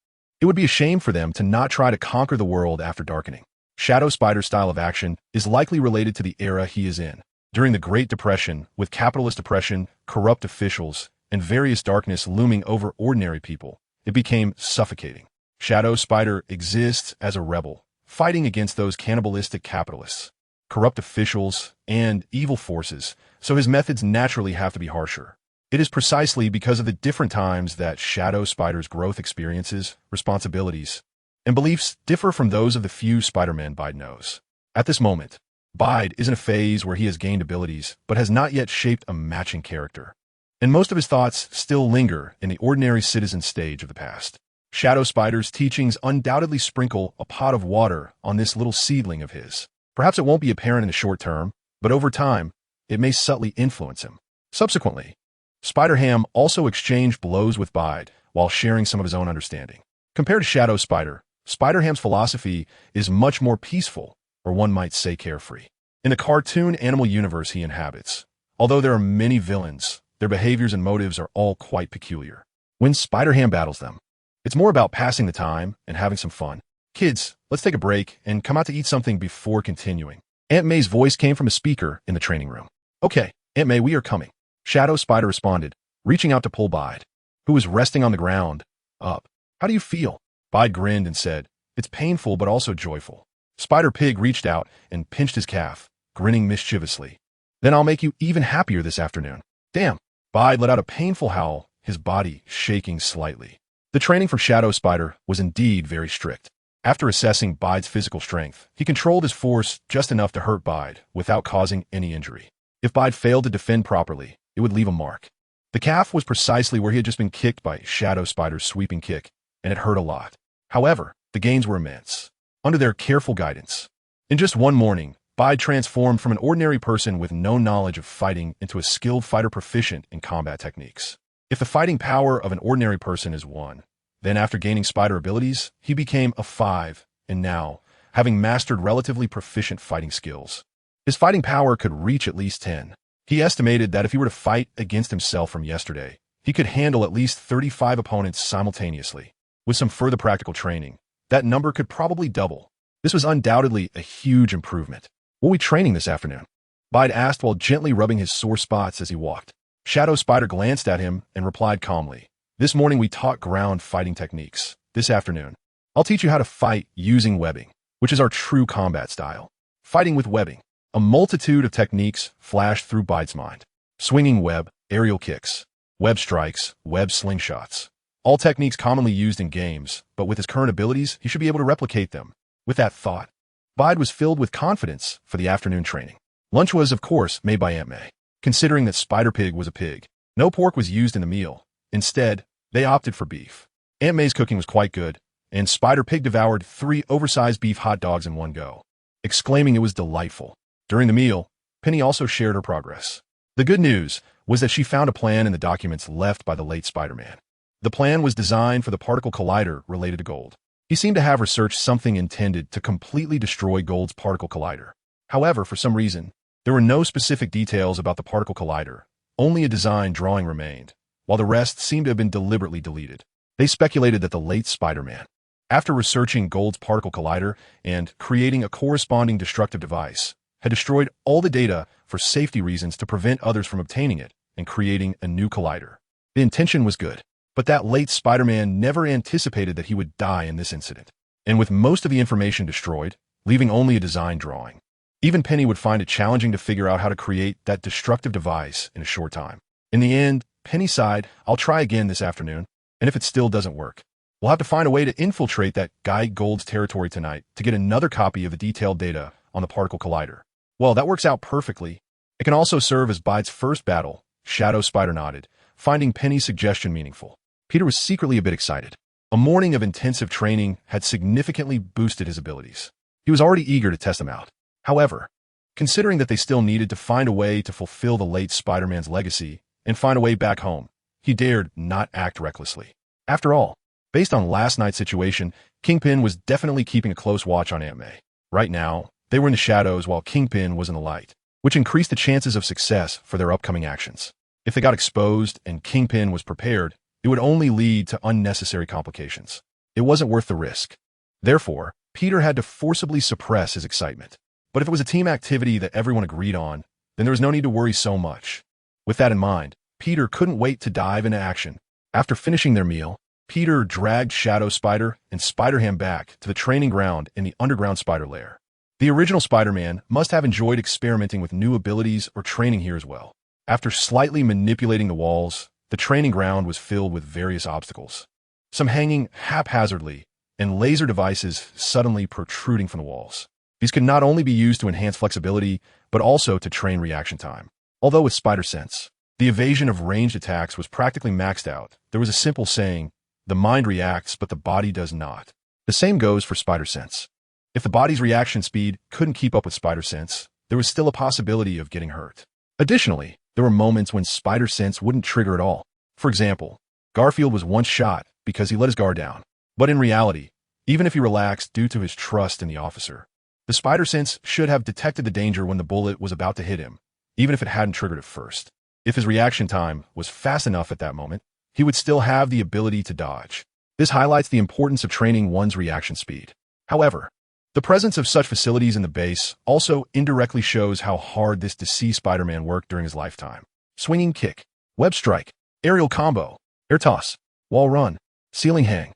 Speaker 1: it would be a shame for them to not try to conquer the world after darkening. Shadow Spider's style of action is likely related to the era he is in. During the Great Depression, with capitalist oppression, corrupt officials, and various darkness looming over ordinary people, it became suffocating. Shadow Spider exists as a rebel, fighting against those cannibalistic capitalists, corrupt officials, and evil forces, so his methods naturally have to be harsher. It is precisely because of the different times that Shadow Spider's growth experiences, responsibilities, and beliefs differ from those of the few Spider-Men Bide knows. At this moment, Bide is in a phase where he has gained abilities, but has not yet shaped a matching character. And most of his thoughts still linger in the ordinary citizen stage of the past. Shadow Spider's teachings undoubtedly sprinkle a pot of water on this little seedling of his. Perhaps it won't be apparent in the short term, but over time, it may subtly influence him. Subsequently, Spider-Ham also exchanged blows with Bide while sharing some of his own understanding. Compared to Shadow Spider, Spider-Ham's philosophy is much more peaceful, or one might say carefree. In the cartoon animal universe he inhabits, although there are many villains, their behaviors and motives are all quite peculiar. When Spider-Ham battles them, it's more about passing the time and having some fun. "Kids, let's take a break and come out to eat something before continuing." Aunt May's voice came from a speaker in the training room. "Okay, Aunt May, we are coming." Shadow Spider responded, reaching out to pull Bide, who was resting on the ground, up. "How do you feel?" Bide grinned and said, "It's painful but also joyful." Spider-Pig reached out and pinched his calf, grinning mischievously. "Then I'll make you even happier this afternoon." "Damn." Bide let out a painful howl, his body shaking slightly. The training for Shadow Spider was indeed very strict. After assessing Bide's physical strength, he controlled his force just enough to hurt Bide without causing any injury. If Bide failed to defend properly, it would leave a mark. The calf was precisely where he had just been kicked by Shadow Spider's sweeping kick, and it hurt a lot. However, the gains were immense. Under their careful guidance, in just one morning, Bide transformed from an ordinary person with no knowledge of fighting into a skilled fighter proficient in combat techniques. If the fighting power of an ordinary person is 1, then after gaining Spider abilities, he became a 5, and now, having mastered relatively proficient fighting skills, his fighting power could reach at least 10. He estimated that if he were to fight against himself from yesterday, he could handle at least 35 opponents simultaneously. With some further practical training, that number could probably double. This was undoubtedly a huge improvement. "What are we training this afternoon?" Bide asked while gently rubbing his sore spots as he walked. Shadow Spider glanced at him and replied calmly, "This morning we taught ground fighting techniques. This afternoon, I'll teach you how to fight using webbing, which is our true combat style. Fighting with webbing." A multitude of techniques flashed through Bide's mind. Swinging web, aerial kicks, web strikes, web slingshots. All techniques commonly used in games, but with his current abilities, he should be able to replicate them. With that thought, Bide was filled with confidence for the afternoon training. Lunch was, of course, made by Aunt May. Considering that Spider-Pig was a pig, no pork was used in the meal. Instead, they opted for beef. Aunt May's cooking was quite good, and Spider-Pig devoured 3 oversized beef hot dogs in one go, exclaiming it was delightful. During the meal, Penny also shared her progress. The good news was that she found a plan in the documents left by the late Spider-Man. The plan was designed for the particle collider related to gold. He seemed to have researched something intended to completely destroy gold's particle collider. However, for some reason, there were no specific details about the particle collider. Only a design drawing remained, while the rest seemed to have been deliberately deleted. They speculated that the late Spider-Man, after researching gold's particle collider and creating a corresponding destructive device, had destroyed all the data for safety reasons to prevent others from obtaining it and creating a new collider. The intention was good, but that late Spider-Man never anticipated that he would die in this incident. And with most of the information destroyed, leaving only a design drawing, even Penny would find it challenging to figure out how to create that destructive device in a short time. In the end, Penny sighed, "I'll try again this afternoon, and if it still doesn't work, we'll have to find a way to infiltrate that guy Gold's territory tonight to get another copy of the detailed data on the particle collider." Well, that works out perfectly. It can also serve as Bide's first battle. Shadow Spider nodded, finding Penny's suggestion meaningful. Peter was secretly a bit excited. A morning of intensive training had significantly boosted his abilities. He was already eager to test them out. However, considering that they still needed to find a way to fulfill the late Spider-Man's legacy and find a way back home, he dared not act recklessly. After all, based on last night's situation, Kingpin was definitely keeping a close watch on Aunt May. Right now, they were in the shadows while Kingpin was in the light, which increased the chances of success for their upcoming actions. If they got exposed and Kingpin was prepared, it would only lead to unnecessary complications. It wasn't worth the risk. Therefore, Peter had to forcibly suppress his excitement. But if it was a team activity that everyone agreed on, then there was no need to worry so much. With that in mind, Peter couldn't wait to dive into action. After finishing their meal, Peter dragged Shadow Spider and Spider-Ham back to the training ground in the underground spider lair. The original Spider-Man must have enjoyed experimenting with new abilities or training here as well. After slightly manipulating the walls, the training ground was filled with various obstacles, some hanging haphazardly, and laser devices suddenly protruding from the walls. These could not only be used to enhance flexibility, but also to train reaction time. Although with Spider Sense, the evasion of ranged attacks was practically maxed out, there was a simple saying, "The mind reacts, but the body does not." The same goes for Spider Sense. If the body's reaction speed couldn't keep up with Spider Sense, there was still a possibility of getting hurt. Additionally, there were moments when Spider Sense wouldn't trigger at all. For example, Garfield was once shot because he let his guard down. But in reality, even if he relaxed due to his trust in the officer, the Spider Sense should have detected the danger when the bullet was about to hit him, even if it hadn't triggered at first. If his reaction time was fast enough at that moment, he would still have the ability to dodge. This highlights the importance of training one's reaction speed. However, the presence of such facilities in the base also indirectly shows how hard this deceased Spider-Man worked during his lifetime. Swinging kick, web strike, aerial combo, air toss, wall run, ceiling hang.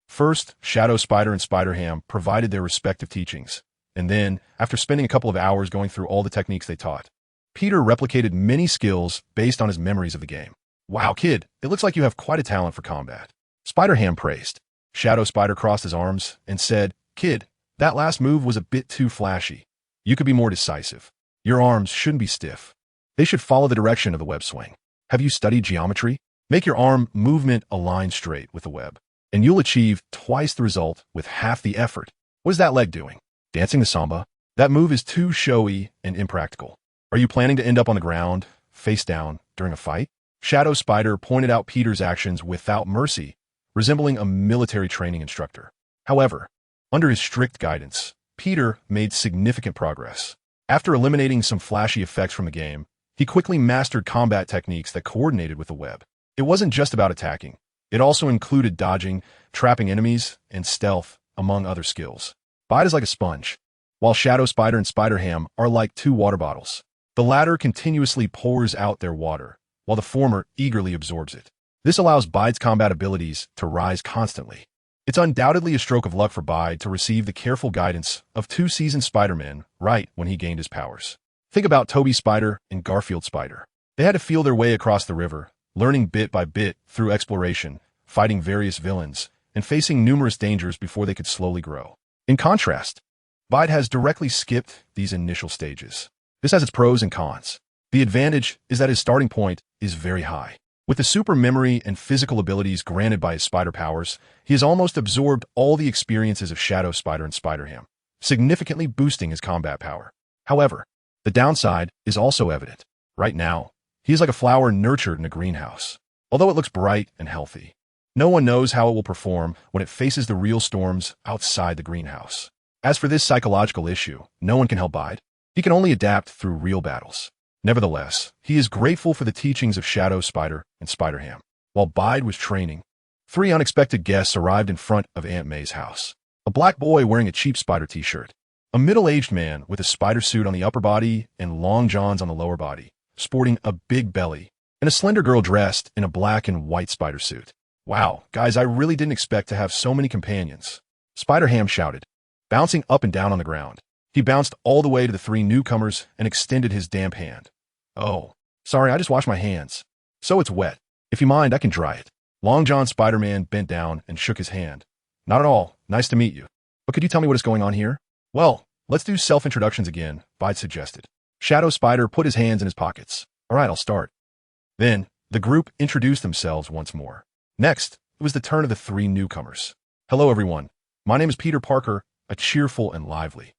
Speaker 1: First, Shadow Spider and Spider-Ham provided their respective teachings, and then, after spending a couple of hours going through all the techniques they taught, Peter replicated many skills based on his memories of the game. "Wow, kid, it looks like you have quite a talent for combat," Spider-Ham praised. Shadow Spider crossed his arms and said, "Kid, that last move was a bit too flashy. You could be more decisive. Your arms shouldn't be stiff. They should follow the direction of the web swing. Have you studied geometry? Make your arm movement align straight with the web, and you'll achieve twice the result with half the effort." What is that leg doing? Dancing the samba? That move is too showy and impractical. Are you planning to end up on the ground, face down, during a fight? Shadow Spider pointed out Peter's actions without mercy, resembling a military training instructor. However, under his strict guidance, Peter made significant progress. After eliminating some flashy effects from the game, he quickly mastered combat techniques that coordinated with the web. It wasn't just about attacking. It also included dodging, trapping enemies, and stealth, among other skills. Bite is like a sponge, while Shadow Spider and Spider-Ham are like two water bottles. The latter continuously pours out their water, while the former eagerly absorbs it. This allows Bide's combat abilities to rise constantly. It's undoubtedly a stroke of luck for Bide to receive the careful guidance of two seasoned Spider-Men right when he gained his powers. Think about Tobey Spider and Garfield Spider. They had to feel their way across the river, learning bit by bit through exploration, fighting various villains, and facing numerous dangers before they could slowly grow. In contrast, Bide has directly skipped these initial stages. This has its pros and cons. The advantage is that his starting point is very high. With the super memory and physical abilities granted by his spider powers, he has almost absorbed all the experiences of Shadow Spider and Spider-Ham, significantly boosting his combat power. However, the downside is also evident. Right now, he is like a flower nurtured in a greenhouse. Although it looks bright and healthy, no one knows how it will perform when it faces the real storms outside the greenhouse. As for this psychological issue, no one can help Bide. He can only adapt through real battles. Nevertheless, he is grateful for the teachings of Shadow Spider and Spider-Ham. While Bide was training, 3 unexpected guests arrived in front of Aunt May's house. A black boy wearing a cheap Spider t-shirt, A middle-aged man with a spider suit on the upper body and long johns on the lower body, sporting a big belly, and a slender girl dressed in a black and white spider suit. Wow, guys, I really didn't expect to have so many companions. Spider-Ham shouted, bouncing up and down on the ground. He bounced all the way to the three newcomers and extended his damp hand. Oh, sorry, I just washed my hands. So it's wet. If you mind, I can dry it. Long John Spider-Man bent down and shook his hand. Not at all. Nice to meet you. But could you tell me what is going on here? Well, let's do self-introductions again, Bide suggested. Shadow Spider put his hands in his pockets. All right, I'll start. Then, the group introduced themselves once more. Next, it was the turn of the three newcomers. Hello, everyone. My name is Peter Parker, a cheerful and lively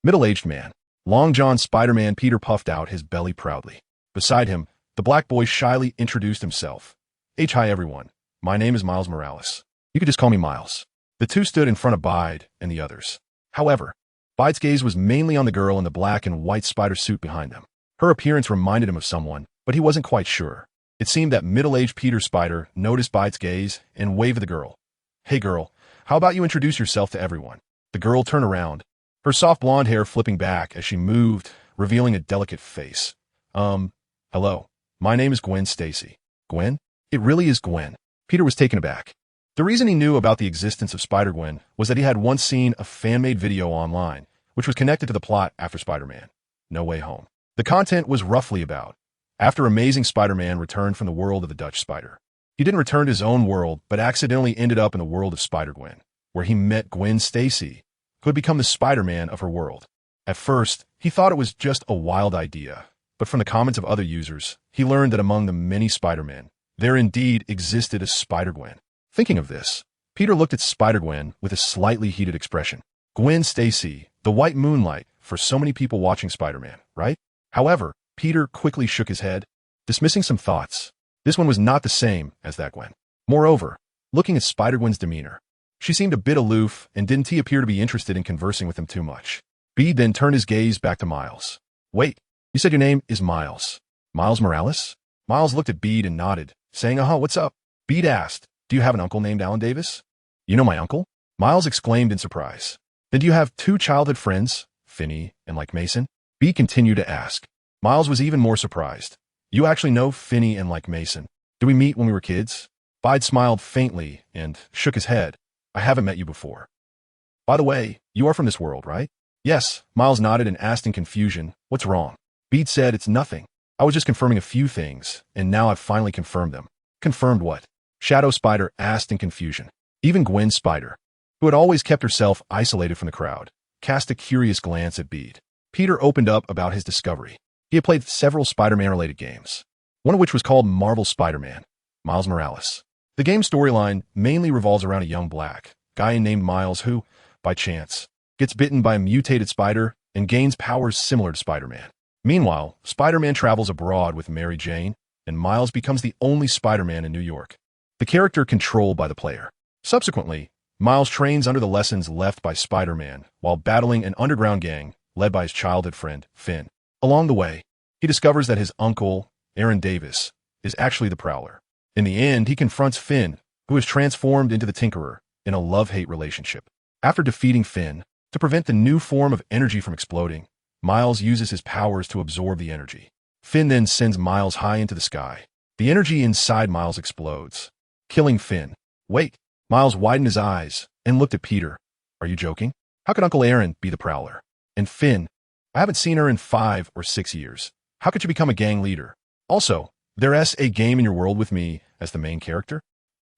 Speaker 1: middle-aged man. Long John Spider-Man Peter puffed out his belly proudly. Beside him, the black boy shyly introduced himself. Hi, everyone. My name is Miles Morales. You could just call me Miles. The two stood in front of Bide and the others. However, Bide's gaze was mainly on the girl in the black and white spider suit behind them. Her appearance reminded him of someone, but he wasn't quite sure. It seemed that middle-aged Peter Spider noticed Bide's gaze and waved at the girl. Hey girl, how about you introduce yourself to everyone? The girl turned around, her soft blonde hair flipping back as she moved, revealing a delicate face. Hello. My name is Gwen Stacy. Gwen? It really is Gwen. Peter was taken aback. The reason he knew about the existence of Spider-Gwen was that he had once seen a fan-made video online, which was connected to the plot after Spider-Man: No Way Home. The content was roughly about: after Amazing Spider-Man returned from the world of the Dutch Spider, he didn't return to his own world, but accidentally ended up in the world of Spider-Gwen, where he met Gwen Stacy, who had become the Spider-Man of her world. At first, he thought it was just a wild idea, but from the comments of other users, he learned that among the many Spider-Men, there indeed existed a Spider-Gwen. Thinking of this, Peter looked at Spider-Gwen with a slightly heated expression. Gwen Stacy, the white moonlight for so many people watching Spider-Man, right? However, Peter quickly shook his head, dismissing some thoughts. This one was not the same as that Gwen. Moreover, looking at Spider-Gwen's demeanor, she seemed a bit aloof and didn't appear to be interested in conversing with him too much. Bede then turned his gaze back to Miles. Wait, you said your name is Miles. Miles Morales? Miles looked at Bede and nodded, saying, what's up? Bede asked, do you have an uncle named Alan Davis? You know my uncle? Miles exclaimed in surprise. Then do you have two childhood friends, Finney and like Mason? Bede continued to ask. Miles was even more surprised. You actually know Finney and like Mason. Did we meet when we were kids? Bide smiled faintly and shook his head. I haven't met you before. By the way, you are from this world, right? Yes, Miles nodded and asked in confusion, what's wrong? Bede said, it's nothing. I was just confirming a few things, and now I've finally confirmed them. Confirmed what? Shadow Spider asked in confusion. Even Gwen Spider, who had always kept herself isolated from the crowd, cast a curious glance at Bede. Peter opened up about his discovery. He had played several Spider-Man-related games, one of which was called Marvel Spider-Man, Miles Morales. The game's storyline mainly revolves around a young black guy named Miles who, by chance, gets bitten by a mutated spider and gains powers similar to Spider-Man. Meanwhile, Spider-Man travels abroad with Mary Jane, and Miles becomes the only Spider-Man in New York, the character controlled by the player. Subsequently, Miles trains under the lessons left by Spider-Man while battling an underground gang led by his childhood friend, Finn. Along the way, he discovers that his uncle, Aaron Davis, is actually the Prowler. In the end, he confronts Finn, who is transformed into the Tinkerer, in a love-hate relationship. After defeating Finn, to prevent the new form of energy from exploding, Miles uses his powers to absorb the energy. Finn then sends Miles high into the sky. The energy inside Miles explodes, killing Finn. Wait, Miles widened his eyes and looked at Peter. Are you joking? How could Uncle Aaron be the Prowler? And Finn, I haven't seen her in 5 or 6 years. How could you become a gang leader? Also, there's a game in your world with me as the main character?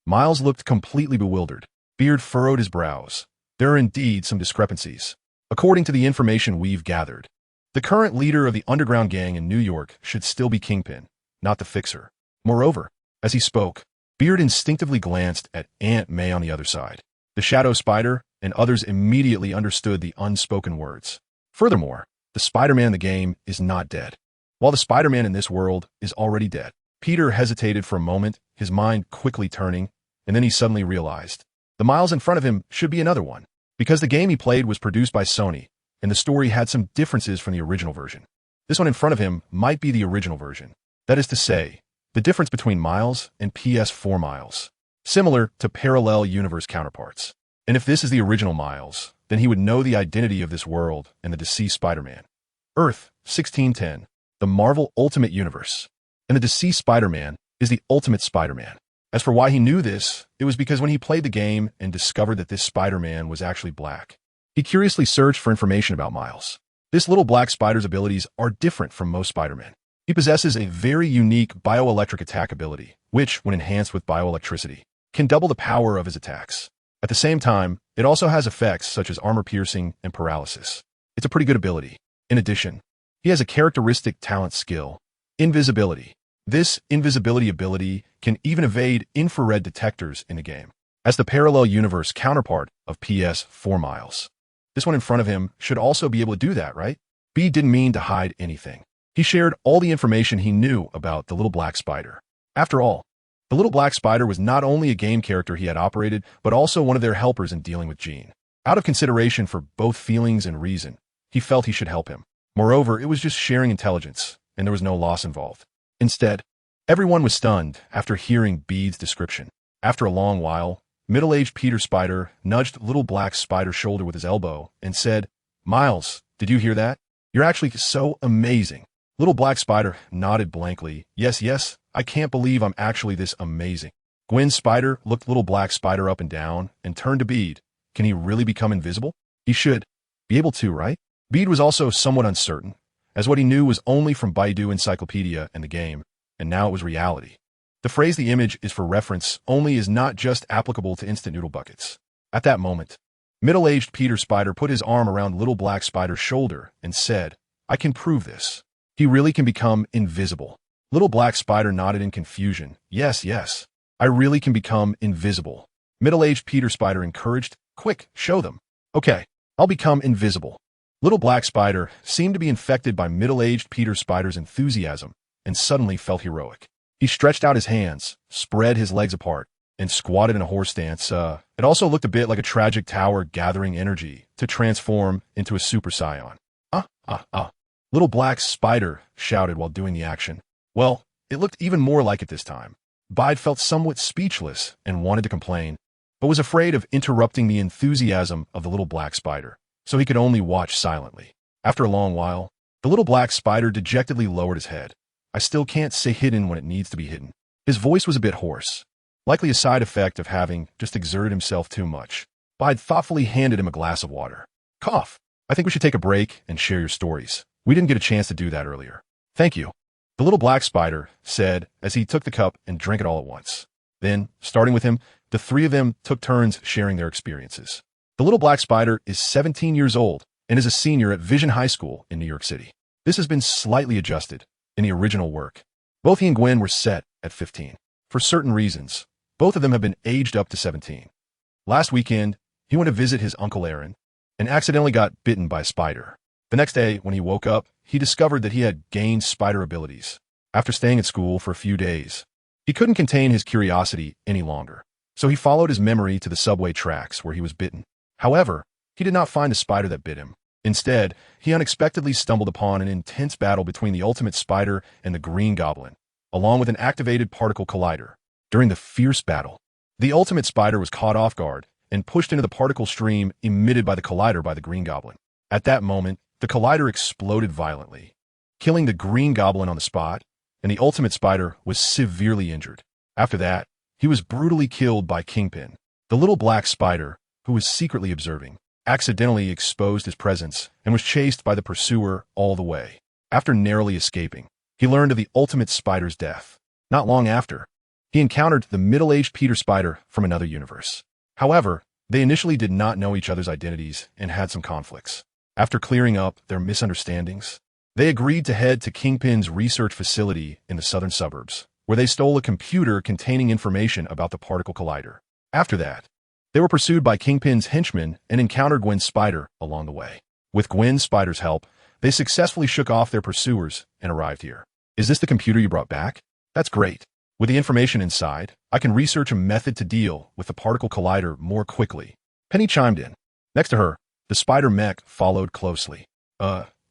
Speaker 1: Miles looked completely bewildered. Beard furrowed his brows. There are indeed some discrepancies. According to the information we've gathered, the current leader of the underground gang in New York should still be Kingpin, not the Fixer. Moreover, as he spoke, Beard instinctively glanced at Aunt May on the other side. The Shadow Spider and others immediately understood the unspoken words. Furthermore, the Spider-Man in the game is not dead, while the Spider-Man in this world is already dead. Peter hesitated for a moment, his mind quickly turning, and then he suddenly realized the Miles in front of him should be another one, because the game he played was produced by Sony, and the story had some differences from the original version. This one in front of him might be the original version. That is to say, the difference between Miles and PS4 Miles, similar to parallel universe counterparts. And if this is the original Miles, then then he would know the identity of this world and the deceased Spider-Man. Earth, 1610, the Marvel Ultimate Universe. And the deceased Spider-Man is the Ultimate Spider-Man. As for why he knew this, it was because when he played the game and discovered that this Spider-Man was actually black, he curiously searched for information about Miles. This little black spider's abilities are different from most Spider-Men. He possesses a very unique bioelectric attack ability, which, when enhanced with bioelectricity, can double the power of his attacks. At the same time, it also has effects such as armor piercing and paralysis. It's a pretty good ability. In addition, he has a characteristic talent skill, invisibility. This invisibility ability can even evade infrared detectors in the game, as the parallel universe counterpart of PS4 Miles. This one in front of him should also be able to do that, right? B didn't mean to hide anything. He shared all the information he knew about the little black spider. After all, the little black spider was not only a game character he had operated, but also one of their helpers in dealing with Jean. Out of consideration for both feelings and reason, he felt he should help him. Moreover, it was just sharing intelligence, and there was no loss involved. Instead, everyone was stunned after hearing Bede's description. After a long while, middle-aged Peter Spider nudged little black spider's shoulder with his elbow and said, "Miles, did you hear that? You're actually so amazing." Little black spider nodded blankly. Yes, I can't believe I'm actually this amazing." Gwen Spider looked little black spider up and down and turned to Bede. Can he really become invisible? He should be able to, right? Bede was also somewhat uncertain, as what he knew was only from Baidu Encyclopedia and the game, and now it was reality. The phrase "the image is for reference only" is not just applicable to instant noodle buckets. At that moment, middle-aged Peter Spider put his arm around little black spider's shoulder and said, "I can prove this. He really can become invisible." Little black spider nodded in confusion. Yes, I really can become invisible." Middle-aged Peter Spider encouraged, "Quick, show them." "Okay, I'll become invisible." Little black spider seemed to be infected by middle-aged Peter Spider's enthusiasm and suddenly felt heroic. He stretched out his hands, spread his legs apart, and squatted in a horse stance. It also looked a bit like a tragic tower gathering energy to transform into a super scion. Little black spider shouted while doing the action. Well, it looked even more like it this time. Bide felt somewhat speechless and wanted to complain, but was afraid of interrupting the enthusiasm of the little black spider, so he could only watch silently. After a long while, the little black spider dejectedly lowered his head. "I still can't say hidden when it needs to be hidden." His voice was a bit hoarse, likely a side effect of having just exerted himself too much. Bide thoughtfully handed him a glass of water. "Cough. I think we should take a break and share your stories. We didn't get a chance to do that earlier." "Thank you," the little black spider said as he took the cup and drank it all at once. Then, starting with him, the three of them took turns sharing their experiences. The little black spider is 17 years old and is a senior at Vision High School in New York City. This has been slightly adjusted in the original work. Both he and Gwen were set at 15. For certain reasons, both of them have been aged up to 17. Last weekend, he went to visit his Uncle Aaron and accidentally got bitten by a spider. The next day, when he woke up, he discovered that he had gained spider abilities. After staying at school for a few days, he couldn't contain his curiosity any longer, so he followed his memory to the subway tracks where he was bitten. However, he did not find a spider that bit him. Instead, he unexpectedly stumbled upon an intense battle between the Ultimate Spider and the Green Goblin, along with an activated particle collider. During the fierce battle, the Ultimate Spider was caught off guard and pushed into the particle stream emitted by the collider by the Green Goblin. At that moment, the collider exploded violently, killing the Green Goblin on the spot, and the Ultimate Spider was severely injured. After that, he was brutally killed by Kingpin. The little black spider, who was secretly observing, accidentally exposed his presence and was chased by the pursuer all the way. After narrowly escaping, he learned of the Ultimate Spider's death. Not long after, he encountered the middle-aged Peter Spider from another universe. However, they initially did not know each other's identities and had some conflicts. After clearing up their misunderstandings, they agreed to head to Kingpin's research facility in the southern suburbs, where they stole a computer containing information about the particle collider. After that, they were pursued by Kingpin's henchmen and encountered Gwen Spider along the way. With Gwen Spider's help, they successfully shook off their pursuers and arrived here. "Is this the computer you brought back?" "That's great. With the information inside, I can research a method to deal with the particle collider more quickly." Penny chimed in. Next to her, the spider mech followed closely.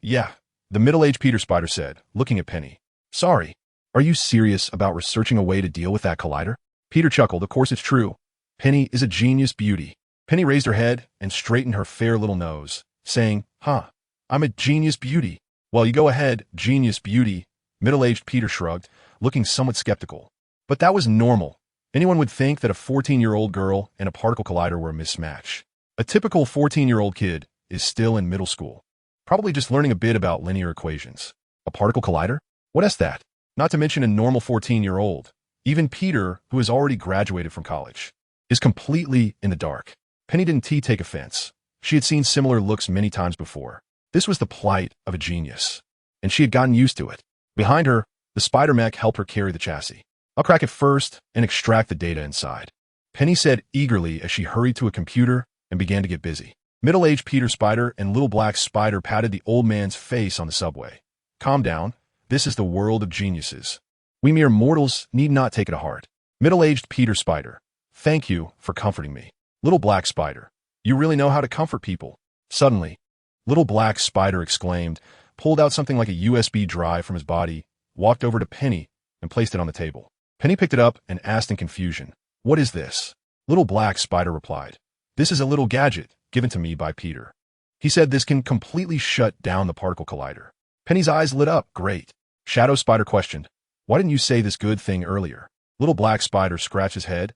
Speaker 1: Yeah, the middle-aged Peter Spider said, looking at Penny. "Sorry, are you serious about researching a way to deal with that collider?" Peter chuckled. "Of course it's true. Penny is a genius beauty. Penny raised her head and straightened her fair little nose, saying, "Huh, I'm a genius beauty." "Well, you go ahead, genius beauty," middle-aged Peter shrugged, looking somewhat skeptical. But that was normal. Anyone would think that a 14-year-old girl and a particle collider were a mismatch. A typical 14-year-old kid is still in middle school, probably just learning a bit about linear equations. A particle collider? What is that? Not to mention a normal 14-year-old. Even Peter, who has already graduated from college, is completely in the dark. Penny didn't take offense. She had seen similar looks many times before. This was the plight of a genius, and she had gotten used to it. Behind her, the spider mech helped her carry the chassis. "I'll crack it first and extract the data inside," Penny said eagerly as she hurried to a computer and began to get busy. Middle-aged Peter Spider and Little Black Spider patted the old man's face on the subway. "Calm down. This is the world of geniuses. We mere mortals need not take it to heart." Middle-aged Peter Spider: "Thank you for comforting me." Little Black Spider: "You really know how to comfort people." Suddenly, Little Black Spider exclaimed, pulled out something like a USB drive from his body, walked over to Penny, and placed it on the table. Penny picked it up and asked in confusion, "What is this?" Little Black Spider replied, "This is a little gadget given to me by Peter. He said this can completely shut down the particle collider." Penny's eyes lit up. "Great." Shadow Spider questioned, "Why didn't you say this good thing earlier?" Little Black Spider scratched his head.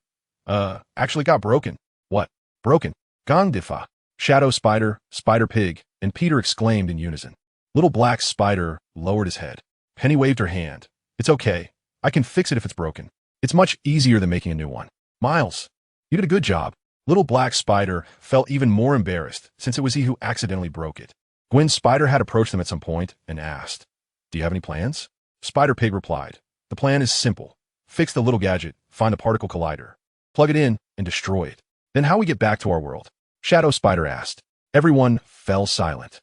Speaker 1: Actually got broken." "What? Broken?" "Gondifa." Shadow Spider, Spider Pig, and Peter exclaimed in unison. Little Black Spider lowered his head. Penny waved her hand. "It's okay. I can fix it if it's broken. It's much easier than making a new one." "Miles, you did a good job." Little Black Spider felt even more embarrassed since it was he who accidentally broke it. Gwen Spider had approached them at some point and asked, "Do you have any plans?" Spider Pig replied, "The plan is simple. Fix the little gadget, find the particle collider, plug it in, and destroy it. Then how we get back to our world?" Shadow Spider asked. Everyone fell silent.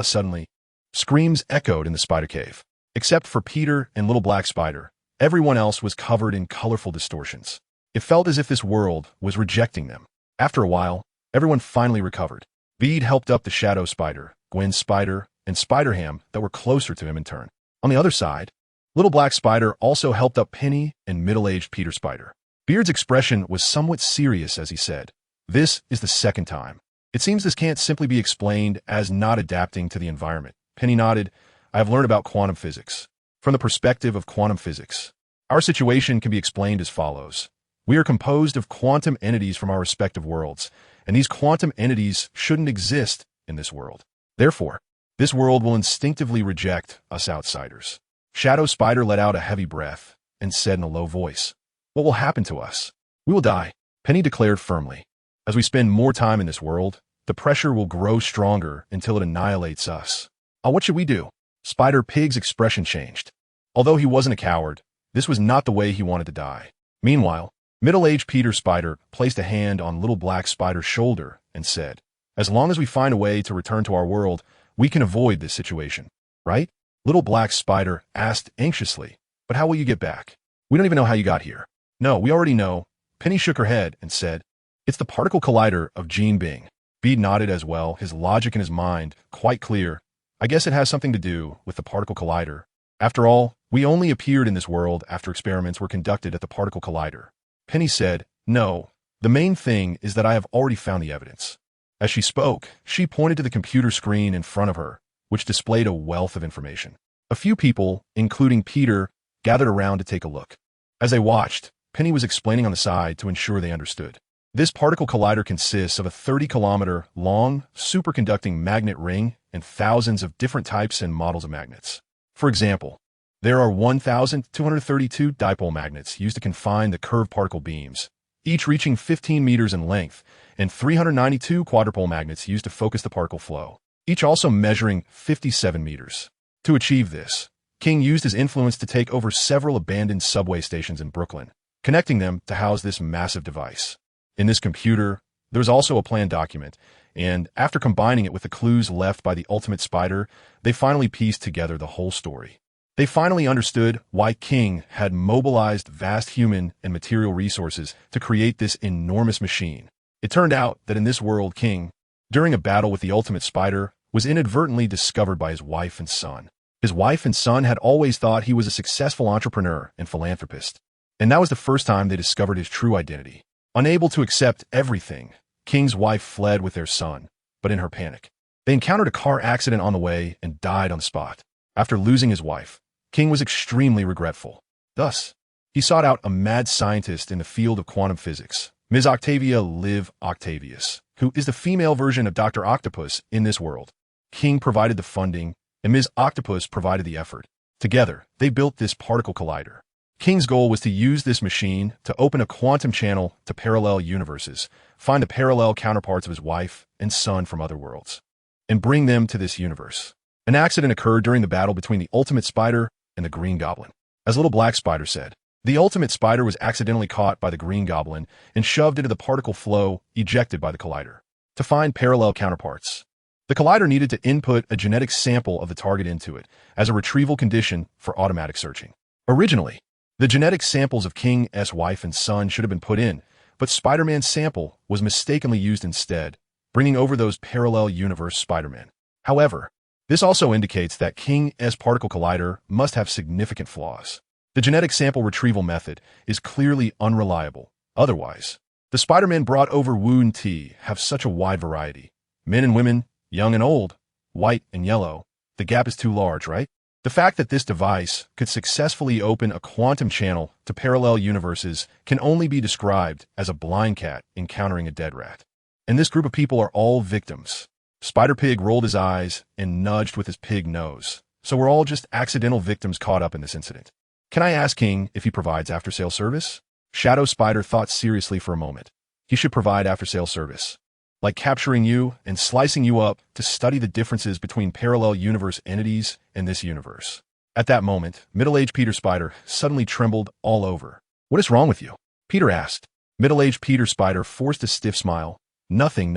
Speaker 1: Suddenly, screams echoed in the spider cave. Except for Peter and Little Black Spider, everyone else was covered in colorful distortions. It felt as if this world was rejecting them. After a while, everyone finally recovered. Bede helped up the Shadow Spider, Gwen Spider, and Spider-Ham that were closer to him in turn. On the other side, Little Black Spider also helped up Penny and middle-aged Peter Spider. Beard's expression was somewhat serious as he said, "This is the second time. It seems this can't simply be explained as not adapting to the environment." Penny nodded. "I have learned about quantum physics. From the perspective of quantum physics, our situation can be explained as follows. We are composed of quantum entities from our respective worlds, and these quantum entities shouldn't exist in this world. Therefore, this world will instinctively reject us outsiders." Shadow Spider let out a heavy breath and said in a low voice, "What will happen to us?" "We will die," Penny declared firmly. "As we spend more time in this world, the pressure will grow stronger until it annihilates us." What should we do?" Spider Pig's expression changed. Although he wasn't a coward, this was not the way he wanted to die. Meanwhile, middle-aged Peter Spider placed a hand on Little Black Spider's shoulder and said, "As long as we find a way to return to our world, we can avoid this situation, right?" Little Black Spider asked anxiously, "But how will you get back? We don't even know how you got here." "No, we already know." Penny shook her head and said, "It's the particle collider of Gene Bing." Bede nodded as well, his logic in his mind quite clear. "I guess it has something to do with the particle collider. After all, we only appeared in this world after experiments were conducted at the particle collider." Penny said, "No, the main thing is that I have already found the evidence." As she spoke, she pointed to the computer screen in front of her, which displayed a wealth of information. A few people, including Peter, gathered around to take a look. As they watched, Penny was explaining on the side to ensure they understood. This particle collider consists of a 30-kilometer long, superconducting magnet ring and thousands of different types and models of magnets. For example, there are 1,232 dipole magnets used to confine the curved particle beams, each reaching 15 meters in length, and 392 quadrupole magnets used to focus the particle flow, each also measuring 57 meters. To achieve this, King used his influence to take over several abandoned subway stations in Brooklyn, connecting them to house this massive device. In this computer, there was also a plan document, and after combining it with the clues left by the Ultimate Spider, they finally pieced together the whole story. They finally understood why King had mobilized vast human and material resources to create this enormous machine. It turned out that in this world, King, during a battle with the Ultimate Spider, was inadvertently discovered by his wife and son. His wife and son had always thought he was a successful entrepreneur and philanthropist, and that was the first time they discovered his true identity. Unable to accept everything, King's wife fled with their son, but in her panic, they encountered a car accident on the way and died on the spot. After losing his wife, King was extremely regretful. Thus, he sought out a mad scientist in the field of quantum physics, Ms. Octavia Liv Octavius, who is the female version of Dr. Octopus in this world. King provided the funding, and Ms. Octopus provided the effort. Together, they built this particle collider. King's goal was to use this machine to open a quantum channel to parallel universes, find the parallel counterparts of his wife and son from other worlds, and bring them to this universe. An accident occurred during the battle between the Ultimate Spider and the Green Goblin. As Little Black Spider said, the Ultimate Spider was accidentally caught by the Green Goblin and shoved into the particle flow ejected by the collider. To find parallel counterparts, the collider needed to input a genetic sample of the target into it as a retrieval condition for automatic searching. Originally, the genetic samples of King's wife and son should have been put in, but Spider-Man's sample was mistakenly used instead, bringing over those parallel universe Spider-Man. However, this also indicates that King's particle collider must have significant flaws. The genetic sample retrieval method is clearly unreliable. Otherwise, the Spider-Man brought over would have such a wide variety. Men and women, young and old, white and yellow. The gap is too large, right? The fact that this device could successfully open a quantum channel to parallel universes can only be described as a blind cat encountering a dead rat. And this group of people are all victims. Spider-Pig rolled his eyes and nudged with his pig nose. So we're all just accidental victims caught up in this incident. Can I ask King if he provides after-sale service? Shadow Spider thought seriously for a moment. He should provide after-sale service, like capturing you and slicing you up to study the differences between parallel universe entities in this universe. At that moment, middle-aged Peter Spider suddenly trembled all over. What is wrong with you? Peter asked. Middle-aged Peter Spider forced a stiff smile. Nothing.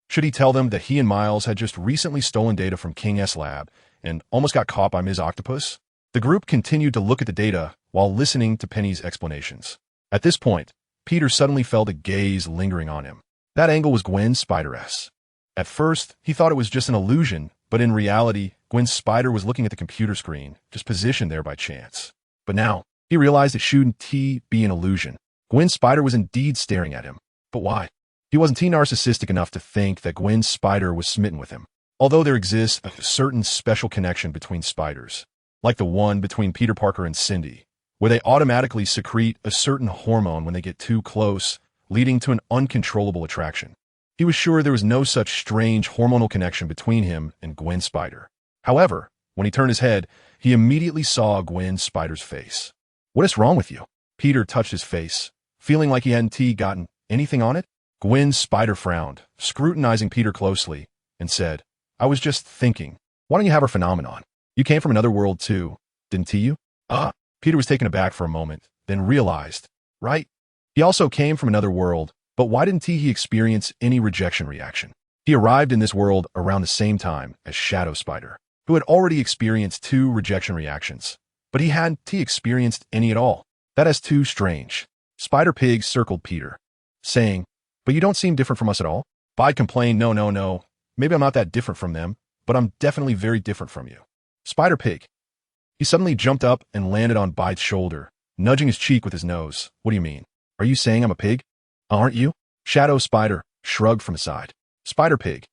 Speaker 1: Should he tell them that he and Miles had just recently stolen data from King's lab and almost got caught by Ms. Octopus? The group continued to look at the data while listening to Penny's explanations. At this point, Peter suddenly felt a gaze lingering on him. That angle was Gwen Spider's. At first, he thought it was just an illusion, but in reality, Gwen Spider was looking at the computer screen, just positioned there by chance. But now, he realized it shouldn't be an illusion. Gwen Spider was indeed staring at him. But why? He wasn't narcissistic enough to think that Gwen Spider was smitten with him. Although there exists a certain special connection between spiders, like the one between Peter Parker and Cindy, where they automatically secrete a certain hormone when they get too close, leading to an uncontrollable attraction. He was sure there was no such strange hormonal connection between him and Gwen Spider. However, when he turned his head, he immediately saw Gwen Spider's face. What is wrong with you? Peter touched his face, feeling like he hadn't gotten anything on it. Gwen Spider frowned, scrutinizing Peter closely, and said, I was just thinking, why don't you have her phenomenon? You came from another world too, didn't you? Peter was taken aback for a moment, then realized, right? He also came from another world, but why didn't he experience any rejection reaction? He arrived in this world around the same time as Shadow Spider, who had already experienced 2 rejection reactions, but he hadn't experienced any at all. That is too strange. Spider-Pig circled Peter, saying, but you don't seem different from us at all. Bide complained, no. Maybe I'm not that different from them, but I'm definitely very different from you. Spider-Pig. He suddenly jumped up and landed on Bide's shoulder, nudging his cheek with his nose. What do you mean? Are you saying I'm a pig? Aren't you? Shadow Spider shrugged from his side. Spider-Pig.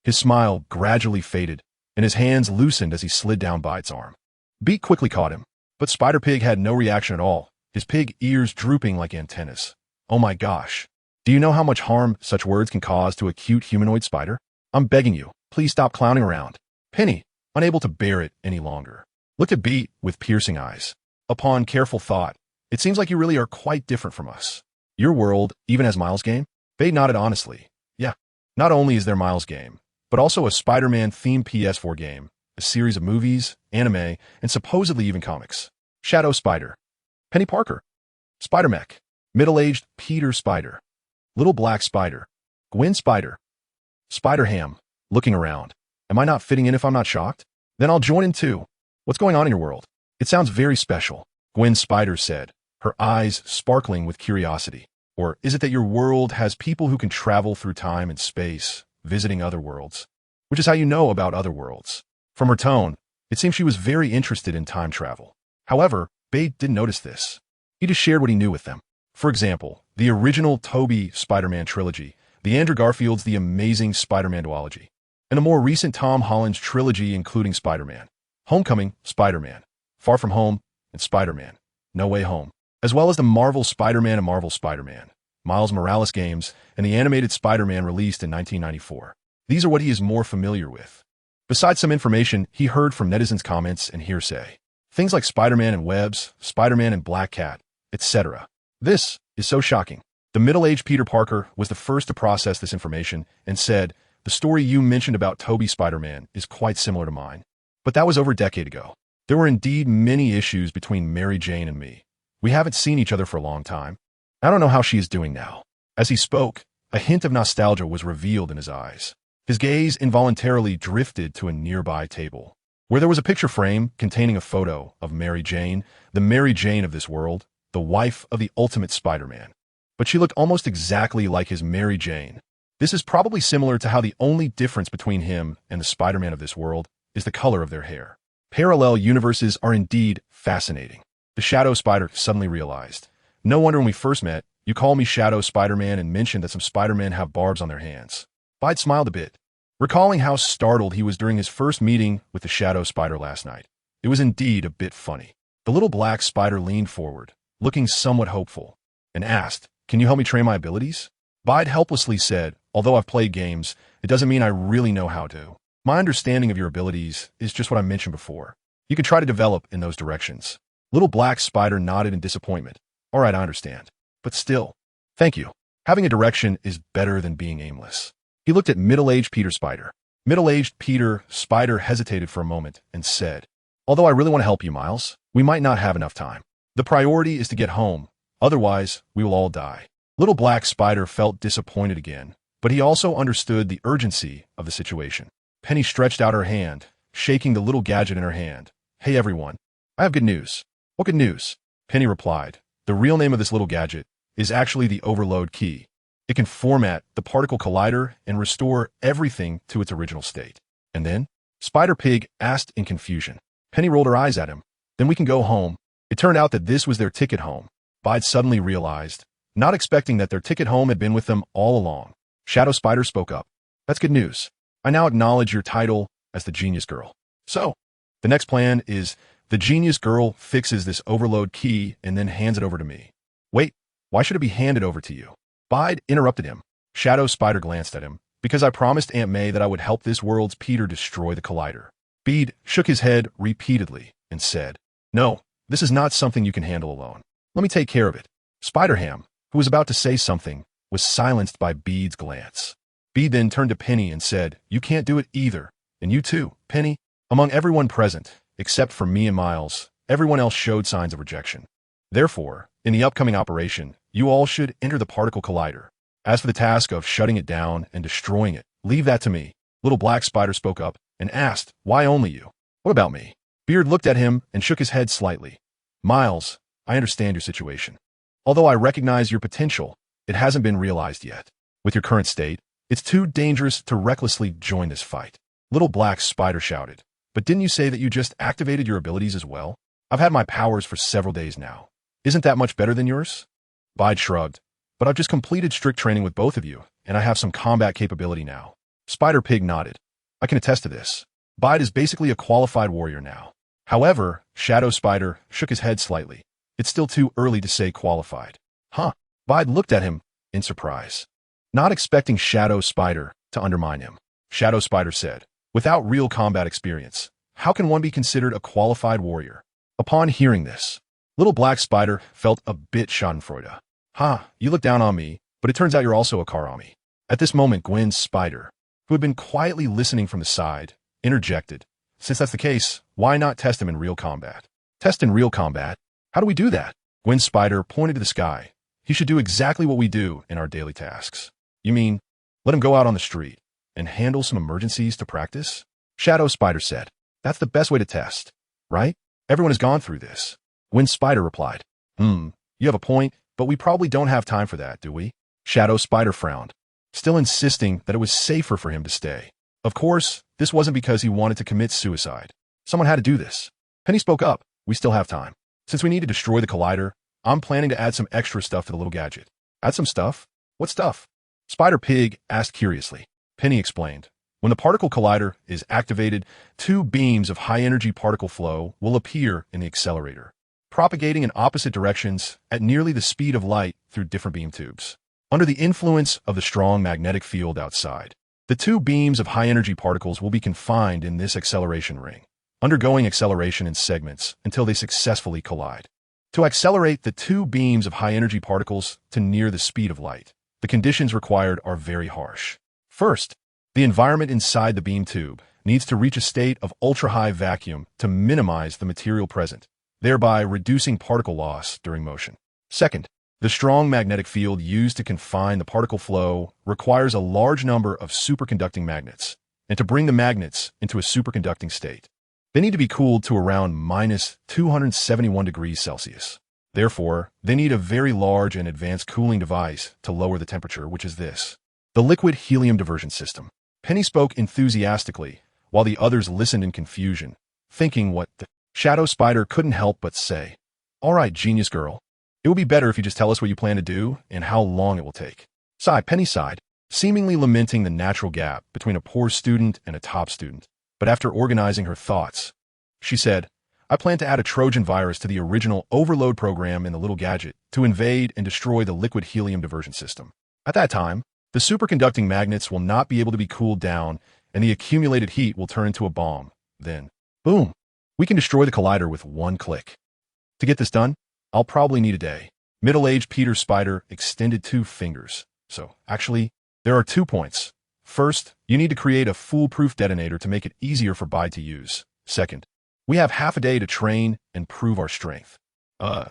Speaker 1: His smile gradually faded, and his hands loosened as he slid down Bide's arm. Beat quickly caught him, but Spider-Pig had no reaction at all, his pig ears drooping like antennas. Oh my gosh. Do you know how much harm such words can cause to a cute humanoid spider? I'm begging you, please stop clowning around. Penny, unable to bear it any longer, looked at Beat with piercing eyes. Upon careful thought, it seems like you really are quite different from us. Your world even has Miles' game? Bade nodded honestly. Yeah, not only is there Miles' game, but also a Spider-Man themed PS4 game, a series of movies, anime, and supposedly even comics. Shadow Spider. Penny Parker. Spider-Mech. Middle-aged Peter Spider. Little Black Spider. Gwen Spider. Spider-Ham, looking around. Am I not fitting in if I'm not shocked? Then I'll join in too. What's going on in your world? It sounds very special, Gwen Spider said, her eyes sparkling with curiosity. Or is it that your world has people who can travel through time and space, visiting other worlds? Which is how you know about other worlds. From her tone, it seemed she was very interested in time travel. However, Bade didn't notice this. He just shared what he knew with them. For example, the original Tobey Spider-Man trilogy, the Andrew Garfield's The Amazing Spider-Man duology, and the more recent Tom Holland's trilogy including Spider-Man, Homecoming, Spider-Man, Far From Home, and Spider-Man, No Way Home, as well as the Marvel Spider-Man and Marvel Spider-Man, Miles Morales games, and the animated Spider-Man released in 1994. These are what he is more familiar with. Besides some information he heard from netizens' comments and hearsay. Things like Spider-Man and Webs, Spider-Man and Black Cat, etc. This is so shocking. The middle-aged Peter Parker was the first to process this information and said, "The story you mentioned about Tobey Spider-Man is quite similar to mine." But that was over a decade ago. There were indeed many issues between Mary Jane and me. We haven't seen each other for a long time. I don't know how she is doing now. As he spoke, a hint of nostalgia was revealed in his eyes. His gaze involuntarily drifted to a nearby table, where there was a picture frame containing a photo of Mary Jane, the Mary Jane of this world, the wife of the Ultimate Spider-Man. But she looked almost exactly like his Mary Jane. This is probably similar to how the only difference between him and the Spider-Man of this world is the color of their hair. Parallel universes are indeed fascinating. The Shadow Spider suddenly realized. No wonder when we first met, you called me Shadow Spider-Man and mentioned that some Spider-Men have barbs on their hands. Bide smiled a bit, recalling how startled he was during his first meeting with the Shadow Spider last night. It was indeed a bit funny. The little black spider leaned forward, looking somewhat hopeful, and asked, "Can you help me train my abilities?" Bide helplessly said, "Although I've played games, it doesn't mean I really know how to. My understanding of your abilities is just what I mentioned before. You can try to develop in those directions." Little black spider nodded in disappointment. "All right, I understand. But still, thank you. Having a direction is better than being aimless." He looked at middle-aged Peter Spider. Middle-aged Peter Spider hesitated for a moment and said, "Although I really want to help you, Miles, we might not have enough time. The priority is to get home. Otherwise, we will all die." Little black spider felt disappointed again, but he also understood the urgency of the situation. Penny stretched out her hand, shaking the little gadget in her hand. "Hey everyone, I have good news." "What good news?" Penny replied. "The real name of this little gadget is actually the Overload Key. It can format the particle collider and restore everything to its original state." "And then?" Spider Pig asked in confusion. Penny rolled her eyes at him. "Then we can go home." It turned out that this was their ticket home. Bide suddenly realized, not expecting that their ticket home had been with them all along. Shadow Spider spoke up. "That's good news. I now acknowledge your title as the Genius Girl. So, the next plan is the Genius Girl fixes this Overload Key and then hands it over to me." "Wait, why should it be handed over to you?" Bide interrupted him. Shadow Spider glanced at him. "Because I promised Aunt May that I would help this world's Peter destroy the collider." Bede shook his head repeatedly and said, "No, this is not something you can handle alone. Let me take care of it." Spider-Ham, who was about to say something, was silenced by Bede's glance. Bede then turned to Penny and said, "You can't do it either. And you too, Penny." Among everyone present, except for me and Miles, everyone else showed signs of rejection. Therefore, in the upcoming operation, you all should enter the particle collider. As for the task of shutting it down and destroying it, leave that to me." Little black spider spoke up and asked, "Why only you? What about me?" Beard looked at him and shook his head slightly. "Miles, I understand your situation. Although I recognize your potential, it hasn't been realized yet. With your current state, it's too dangerous to recklessly join this fight." Little black spider shouted, "But didn't you say that you just activated your abilities as well? I've had my powers for several days now. Isn't that much better than yours?" Bide shrugged, "But I've just completed strict training with both of you, and I have some combat capability now." Spider Pig nodded. "I can attest to this. Bide is basically a qualified warrior now." However, Shadow Spider shook his head slightly. "It's still too early to say qualified." "Huh?" Bide looked at him in surprise, not expecting Shadow Spider to undermine him. Shadow Spider said, "Without real combat experience, how can one be considered a qualified warrior?" Upon hearing this, Little Black Spider felt a bit schadenfreude. "Ha, you look down on me, but it turns out you're also a Karami." At this moment, Gwen Spider, who had been quietly listening from the side, interjected. "Since that's the case, why not test him in real combat?" "Test in real combat? How do we do that?" Gwen Spider pointed to the sky. "He should do exactly what we do in our daily tasks." "You mean, let him go out on the street and handle some emergencies to practice?" Shadow Spider said. "That's the best way to test, right? Everyone has gone through this." Gwen Spider replied, You have a point, but we probably don't have time for that, do we?" Shadow Spider frowned, still insisting that it was safer for him to stay. Of course, this wasn't because he wanted to commit suicide. Someone had to do this. Penny spoke up. "We still have time. Since we need to destroy the collider, I'm planning to add some extra stuff to the little gadget." "Add some stuff? What stuff?" Spider Pig asked curiously. Penny explained. When the particle collider is activated, two beams of high-energy particle flow will appear in the accelerator, propagating in opposite directions at nearly the speed of light through different beam tubes. Under the influence of the strong magnetic field outside, the two beams of high-energy particles will be confined in this acceleration ring, undergoing acceleration in segments until they successfully collide. To accelerate the two beams of high-energy particles to near the speed of light, the conditions required are very harsh. First, the environment inside the beam tube needs to reach a state of ultra-high vacuum to minimize the material present, thereby reducing particle loss during motion. Second, the strong magnetic field used to confine the particle flow requires a large number of superconducting magnets, and to bring the magnets into a superconducting state, they need to be cooled to around minus 271 degrees Celsius. Therefore, they need a very large and advanced cooling device to lower the temperature, which is this: the liquid helium diversion system. Penny spoke enthusiastically, while the others listened in confusion, thinking what the Shadow Spider couldn't help but say. All right, genius girl. It would be better if you just tell us what you plan to do and how long it will take. Penny sighed, seemingly lamenting the natural gap between a poor student and a top student. But after organizing her thoughts, she said, I plan to add a Trojan virus to the original overload program in the little gadget to invade and destroy the liquid helium diversion system. At that time, the superconducting magnets will not be able to be cooled down, and the accumulated heat will turn into a bomb. Then, boom, we can destroy the collider with one click. To get this done, I'll probably need a day. Middle-aged Peter Spider extended 2 fingers. So, actually, there are 2 points. First, you need to create a foolproof detonator to make it easier for Bide to use. Second, we have half a day to train and prove our strength.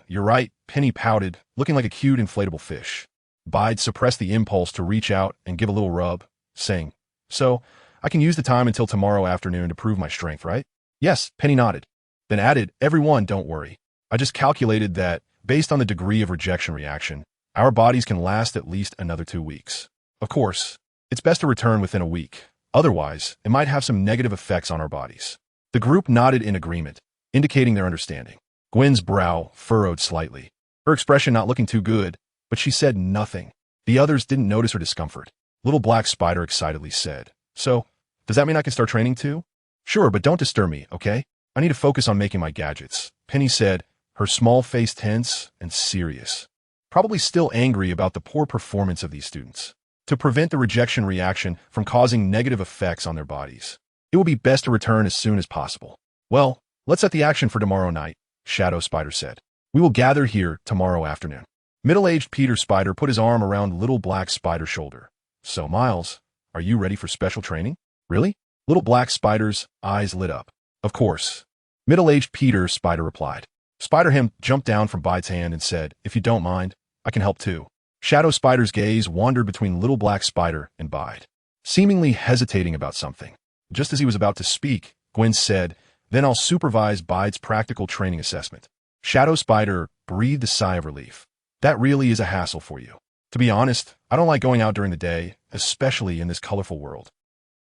Speaker 1: You're right, Penny pouted, looking like a cute inflatable fish. Bide suppressed the impulse to reach out and give a little rub, saying, So, I can use the time until tomorrow afternoon to prove my strength, right? Yes, Penny nodded. Then added, Everyone, don't worry. I just calculated that, based on the degree of rejection reaction, our bodies can last at least another 2 weeks. Of course, it's best to return within a week. Otherwise, it might have some negative effects on our bodies. The group nodded in agreement, indicating their understanding. Gwen's brow furrowed slightly, her expression not looking too good, but she said nothing. The others didn't notice her discomfort. Little Black Spider excitedly said, So, does that mean I can start training too? Sure, but don't disturb me, okay? I need to focus on making my gadgets, Penny said, her small face tense and serious, probably still angry about the poor performance of these students. To prevent the rejection reaction from causing negative effects on their bodies, it will be best to return as soon as possible. Well, let's set the action for tomorrow night, Shadow Spider said. We will gather here tomorrow afternoon. Middle-aged Peter Spider put his arm around Little Black Spider's shoulder. So, Miles, are you ready for special training? Really? Little Black Spider's eyes lit up. Of course. Middle-aged Peter Spider replied. Spider-Ham jumped down from Bide's hand and said, If you don't mind, I can help too. Shadow Spider's gaze wandered between Little Black Spider and Bide, seemingly hesitating about something. Just as he was about to speak, Gwen said, Then I'll supervise Bide's practical training assessment. Shadow Spider breathed a sigh of relief. That really is a hassle for you. To be honest, I don't like going out during the day, especially in this colorful world.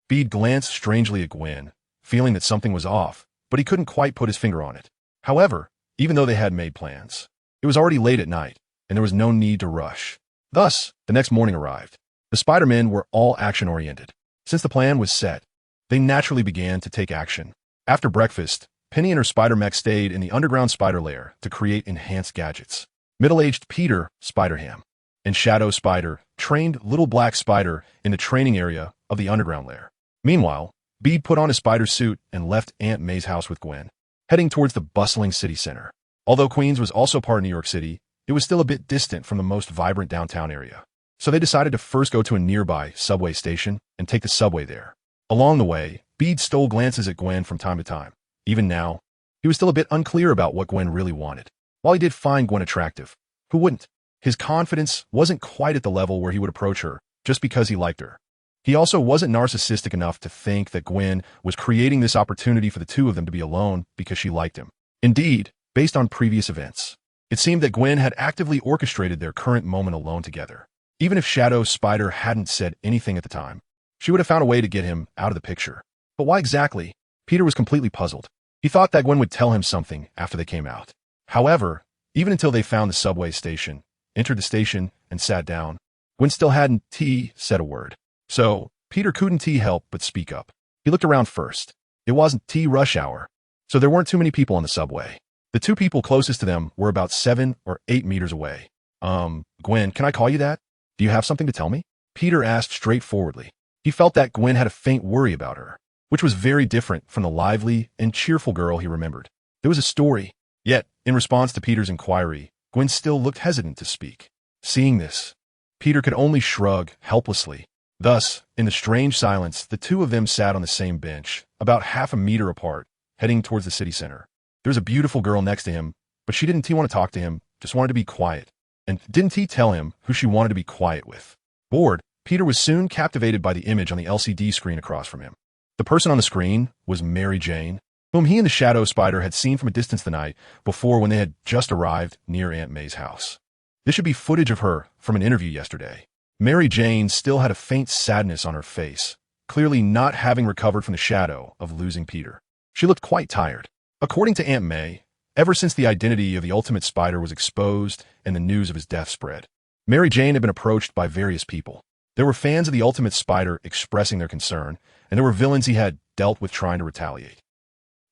Speaker 1: Bede glanced strangely at Gwen, feeling that something was off, but he couldn't quite put his finger on it. However, even though they had made plans, it was already late at night, and there was no need to rush. Thus, the next morning arrived. The Spider-Men were all action-oriented. Since the plan was set, they naturally began to take action. After breakfast, Penny and her Spider-Mech stayed in the underground spider lair to create enhanced gadgets. Middle-aged Peter Spider-Ham and Shadow Spider trained Little Black Spider in the training area of the underground lair. Meanwhile, Bede put on his spider suit and left Aunt May's house with Gwen, heading towards the bustling city center. Although Queens was also part of New York City, it was still a bit distant from the most vibrant downtown area. So they decided to first go to a nearby subway station and take the subway there. Along the way, Bede stole glances at Gwen from time to time. Even now, he was still a bit unclear about what Gwen really wanted. While he did find Gwen attractive, who wouldn't? His confidence wasn't quite at the level where he would approach her just because he liked her. He also wasn't narcissistic enough to think that Gwen was creating this opportunity for the two of them to be alone because she liked him. Indeed, based on previous events, it seemed that Gwen had actively orchestrated their current moment alone together. Even if Shadow Spider hadn't said anything at the time, she would have found a way to get him out of the picture. But why exactly? Peter was completely puzzled. He thought that Gwen would tell him something after they came out. However, even until they found the subway station, entered the station, and sat down, Gwen still hadn't said a word. So, Peter couldn't help but speak up. He looked around first. It wasn't rush hour, so there weren't too many people on the subway. The two people closest to them were about 7 or 8 meters away. Gwen, can I call you that? Do you have something to tell me? Peter asked straightforwardly. He felt that Gwen had a faint worry about her, which was very different from the lively and cheerful girl he remembered. There was a story. Yet, in response to Peter's inquiry, Gwen still looked hesitant to speak. Seeing this, Peter could only shrug helplessly. Thus, in the strange silence, the two of them sat on the same bench, about half a meter apart, heading towards the city center. There was a beautiful girl next to him, but she didn't want to talk to him, just wanted to be quiet. And didn't tell him who she wanted to be quiet with. Bored, Peter was soon captivated by the image on the LCD screen across from him. The person on the screen was Mary Jane, whom he and the shadow spider had seen from a distance the night before when they had just arrived near Aunt May's house. This should be footage of her from an interview yesterday. Mary Jane still had a faint sadness on her face, clearly not having recovered from the shadow of losing Peter. She looked quite tired. According to Aunt May, ever since the identity of the ultimate spider was exposed and the news of his death spread, Mary Jane had been approached by various people. There were fans of the ultimate spider expressing their concern, and there were villains he had dealt with trying to retaliate.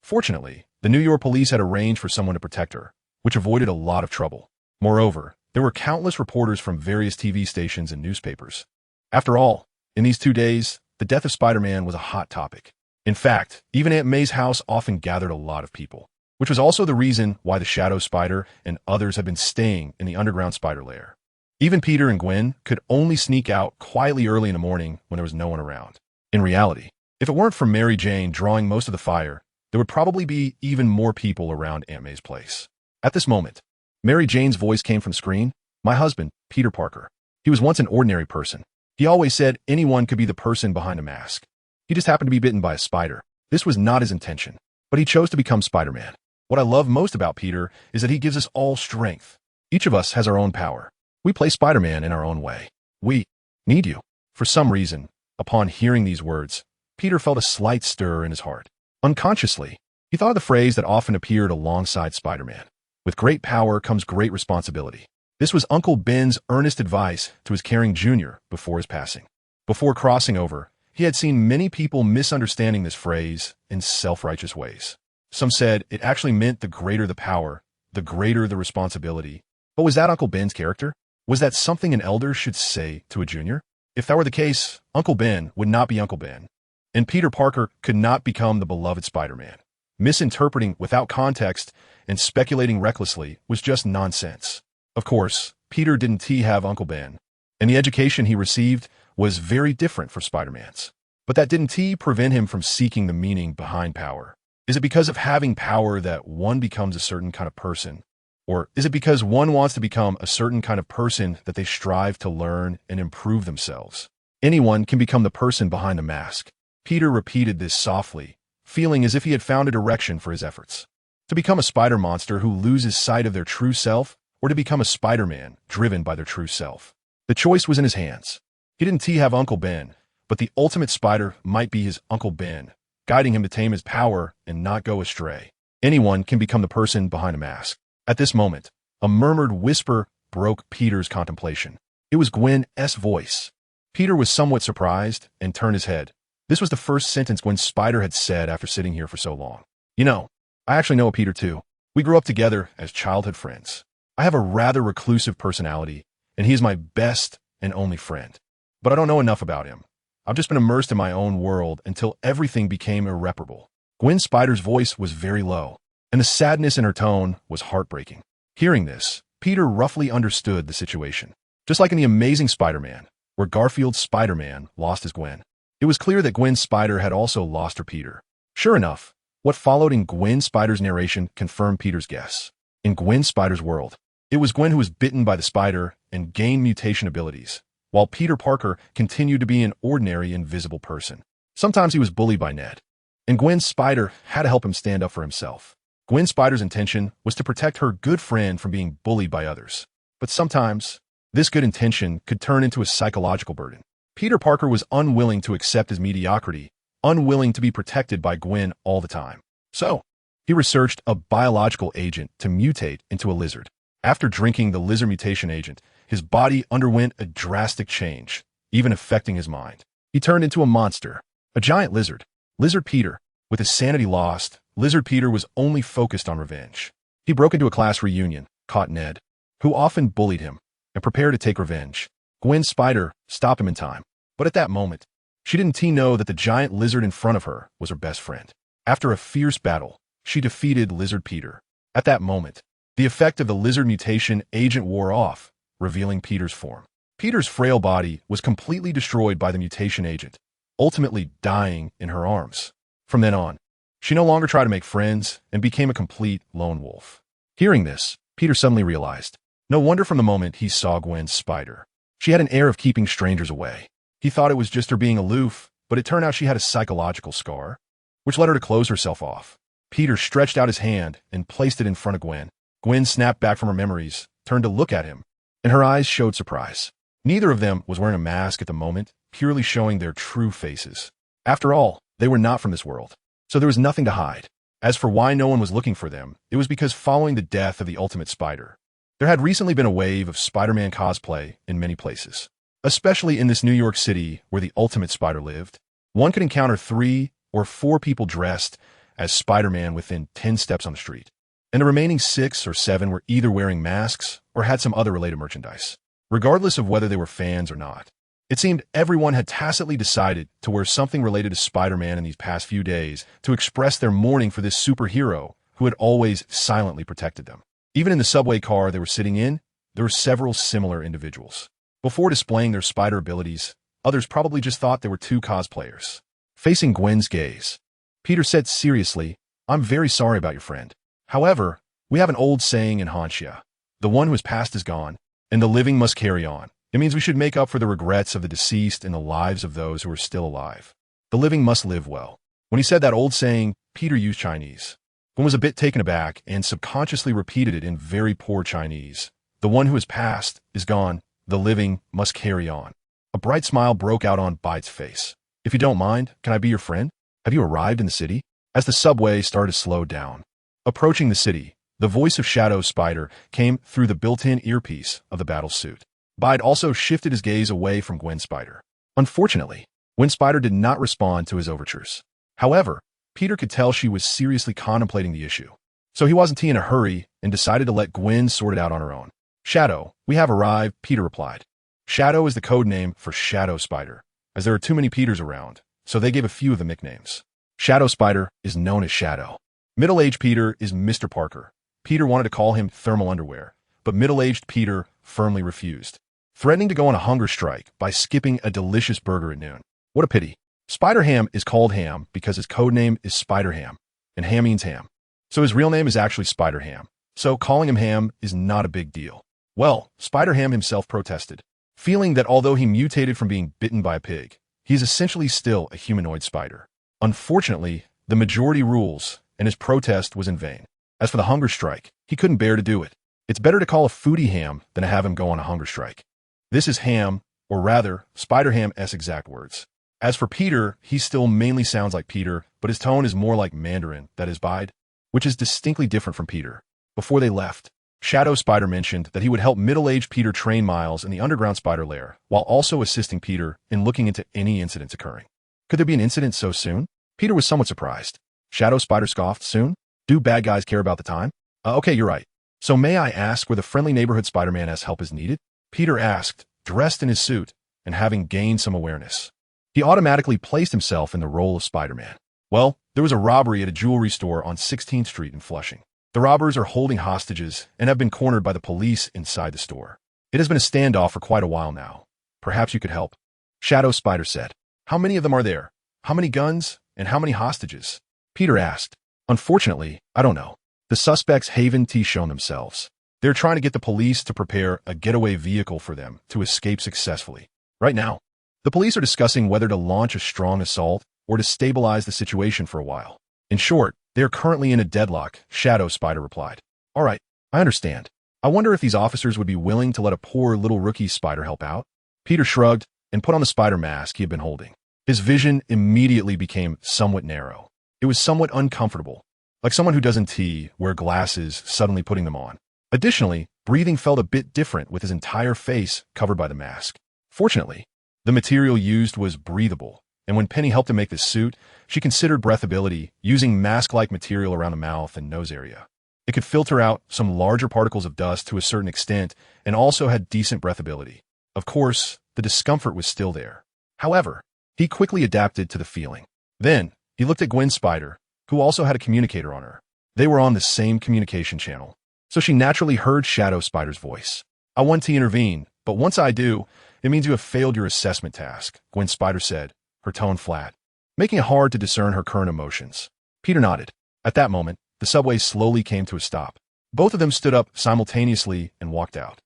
Speaker 1: Fortunately, the New York police had arranged for someone to protect her, which avoided a lot of trouble. Moreover, there were countless reporters from various TV stations and newspapers. After all, in these 2 days, the death of Spider-Man was a hot topic. In fact, even Aunt May's house often gathered a lot of people, which was also the reason why the Shadow Spider and others had been staying in the underground spider lair. Even Peter and Gwen could only sneak out quietly early in the morning when there was no one around. In reality, if it weren't for Mary Jane drawing most of the fire, there would probably be even more people around Aunt May's place. At this moment, Mary Jane's voice came from the screen. My husband, Peter Parker. He was once an ordinary person. He always said anyone could be the person behind a mask. He just happened to be bitten by a spider. This was not his intention, but he chose to become Spider-Man. What I love most about Peter is that he gives us all strength. Each of us has our own power. We play Spider-Man in our own way. We need you. For some reason, upon hearing these words, Peter felt a slight stir in his heart. Unconsciously, he thought of the phrase that often appeared alongside Spider-Man. With great power comes great responsibility. This was Uncle Ben's earnest advice to his caring junior before his passing. Before crossing over, he had seen many people misunderstanding this phrase in self-righteous ways. Some said it actually meant the greater the power, the greater the responsibility. But was that Uncle Ben's character? Was that something an elder should say to a junior? If that were the case, Uncle Ben would not be Uncle Ben, and Peter Parker could not become the beloved Spider-Man. Misinterpreting without context and speculating recklessly was just nonsense. Of course, Peter didn't have Uncle Ben, and the education he received was very different from Spider-Man's. But that didn't prevent him from seeking the meaning behind power. Is it because of having power that one becomes a certain kind of person? Or is it because one wants to become a certain kind of person that they strive to learn and improve themselves? Anyone can become the person behind the mask. Peter repeated this softly, feeling as if he had found a direction for his efforts. To become a spider monster who loses sight of their true self, or to become a Spider-Man driven by their true self. The choice was in his hands. He didn't have Uncle Ben, but the ultimate spider might be his Uncle Ben, guiding him to tame his power and not go astray. Anyone can become the person behind a mask. At this moment, a murmured whisper broke Peter's contemplation. It was Gwen's voice. Peter was somewhat surprised and turned his head. This was the first sentence Gwen Spider had said after sitting here for so long. You know, I actually know Peter too. We grew up together as childhood friends. I have a rather reclusive personality, and he is my best and only friend. But I don't know enough about him. I've just been immersed in my own world until everything became irreparable. Gwen Spider's voice was very low, and the sadness in her tone was heartbreaking. Hearing this, Peter roughly understood the situation. Just like in The Amazing Spider-Man, where Garfield's Spider-Man lost his Gwen, it was clear that Gwen Spider had also lost her Peter. Sure enough, what followed in Gwen Spider's narration confirmed Peter's guess. In Gwen Spider's world, it was Gwen who was bitten by the spider and gained mutation abilities, while Peter Parker continued to be an ordinary invisible person. Sometimes he was bullied by Ned, and Gwen Spider had to help him stand up for himself. Gwen Spider's intention was to protect her good friend from being bullied by others. But sometimes, this good intention could turn into a psychological burden. Peter Parker was unwilling to accept his mediocrity, unwilling to be protected by Gwen all the time. So, he researched a biological agent to mutate into a lizard. After drinking the lizard mutation agent, his body underwent a drastic change, even affecting his mind. He turned into a monster, a giant lizard. Lizard Peter. With his sanity lost, Lizard Peter was only focused on revenge. He broke into a class reunion, caught Ned, who often bullied him, and prepared to take revenge. Gwen Spider stopped him in time. But at that moment, she didn't know that the giant lizard in front of her was her best friend. After a fierce battle, she defeated Lizard Peter. At that moment, the effect of the lizard mutation agent wore off, revealing Peter's form. Peter's frail body was completely destroyed by the mutation agent, ultimately dying in her arms. From then on, she no longer tried to make friends and became a complete lone wolf. Hearing this, Peter suddenly realized, no wonder from the moment he saw Gwen Spider. She had an air of keeping strangers away. He thought it was just her being aloof, but it turned out she had a psychological scar, which led her to close herself off. Peter stretched out his hand and placed it in front of Gwen. Gwen snapped back from her memories, turned to look at him, and her eyes showed surprise. Neither of them was wearing a mask at the moment, purely showing their true faces. After all, they were not from this world, so there was nothing to hide. As for why no one was looking for them, it was because following the death of the Ultimate Spider, there had recently been a wave of Spider-Man cosplay in many places. Especially in this New York City where the Ultimate Spider lived, one could encounter 3 or 4 people dressed as Spider-Man within 10 steps on the street. And the remaining 6 or 7 were either wearing masks or had some other related merchandise. Regardless of whether they were fans or not, it seemed everyone had tacitly decided to wear something related to Spider-Man in these past few days to express their mourning for this superhero who had always silently protected them. Even in the subway car they were sitting in, there were several similar individuals. Before displaying their spider abilities, others probably just thought they were 2 cosplayers. Facing Gwen's gaze, Peter said seriously, "I'm very sorry about your friend. However, we have an old saying in Hansha, the one who has passed is gone, and the living must carry on. It means we should make up for the regrets of the deceased in the lives of those who are still alive. The living must live well." When he said that old saying, Peter used Chinese. Gwen was a bit taken aback and subconsciously repeated it in very poor Chinese. The one who has passed is gone. The living must carry on. A bright smile broke out on Bite's face. "If you don't mind, can I be your friend? Have you arrived in the city?" As the subway started to slow down. Approaching the city, the voice of Shadow Spider came through the built-in earpiece of the battle suit. Bite also shifted his gaze away from Gwen Spider. Unfortunately, Gwen Spider did not respond to his overtures. However, Peter could tell she was seriously contemplating the issue. So he wasn't in a hurry and decided to let Gwen sort it out on her own. "Shadow, we have arrived," Peter replied. Shadow is the code name for Shadow Spider, as there are too many Peters around, so they gave a few of them nicknames. Shadow Spider is known as Shadow. Middle-aged Peter is Mr. Parker. Peter wanted to call him Thermal Underwear, but middle-aged Peter firmly refused, threatening to go on a hunger strike by skipping a delicious burger at noon. What a pity. Spider-Ham is called Ham because his code name is Spider-Ham, and Ham means ham. So his real name is actually Spider-Ham. So calling him Ham is not a big deal. Well, Spider-Ham himself protested, feeling that although he mutated from being bitten by a pig, he is essentially still a humanoid spider. Unfortunately, the majority rules, and his protest was in vain. As for the hunger strike, he couldn't bear to do it. It's better to call a foodie Ham than to have him go on a hunger strike. This is Ham, or rather, Spider-Ham's exact words. As for Peter, he still mainly sounds like Peter, but his tone is more like Mandarin, that is Bide, which is distinctly different from Peter. Before they left, Shadow Spider mentioned that he would help middle-aged Peter train Miles in the underground spider lair, while also assisting Peter in looking into any incidents occurring. Could there be an incident so soon? Peter was somewhat surprised. Shadow Spider scoffed, "Soon? Do bad guys care about the time?" Okay, you're right. So may I ask where the friendly neighborhood Spider-Man's help is needed?" Peter asked, dressed in his suit and having gained some awareness. He automatically placed himself in the role of Spider-Man. Well, there was a robbery at a jewelry store on 16th Street in Flushing. The robbers are holding hostages and have been cornered by the police inside the store. It has been a standoff for quite a while now. Perhaps you could help. Shadow Spider said. "How many of them are there? How many guns? And how many hostages?" Peter asked. "Unfortunately, I don't know. The suspects haven't shown themselves. They're trying to get the police to prepare a getaway vehicle for them to escape successfully. Right now, the police are discussing whether to launch a strong assault or to stabilize the situation for a while. In short, they are currently in a deadlock," Shadow Spider replied. "All right, I understand. I wonder if these officers would be willing to let a poor little rookie spider help out?" Peter shrugged and put on the spider mask he had been holding. His vision immediately became somewhat narrow. It was somewhat uncomfortable, like someone who doesn't wear glasses suddenly putting them on. Additionally, breathing felt a bit different with his entire face covered by the mask. Fortunately, the material used was breathable, and when Penny helped him make this suit, she considered breathability using mask-like material around the mouth and nose area. It could filter out some larger particles of dust to a certain extent and also had decent breathability. Of course, the discomfort was still there. However, he quickly adapted to the feeling. Then, he looked at Gwen Spider, who also had a communicator on her. They were on the same communication channel, so she naturally heard Shadow Spider's voice. "I want to intervene, but once I do, it means you have failed your assessment task," Gwen Spider said, her tone flat, making it hard to discern her current emotions. Peter nodded. At that moment, the subway slowly came to a stop. Both of them stood up simultaneously and walked out.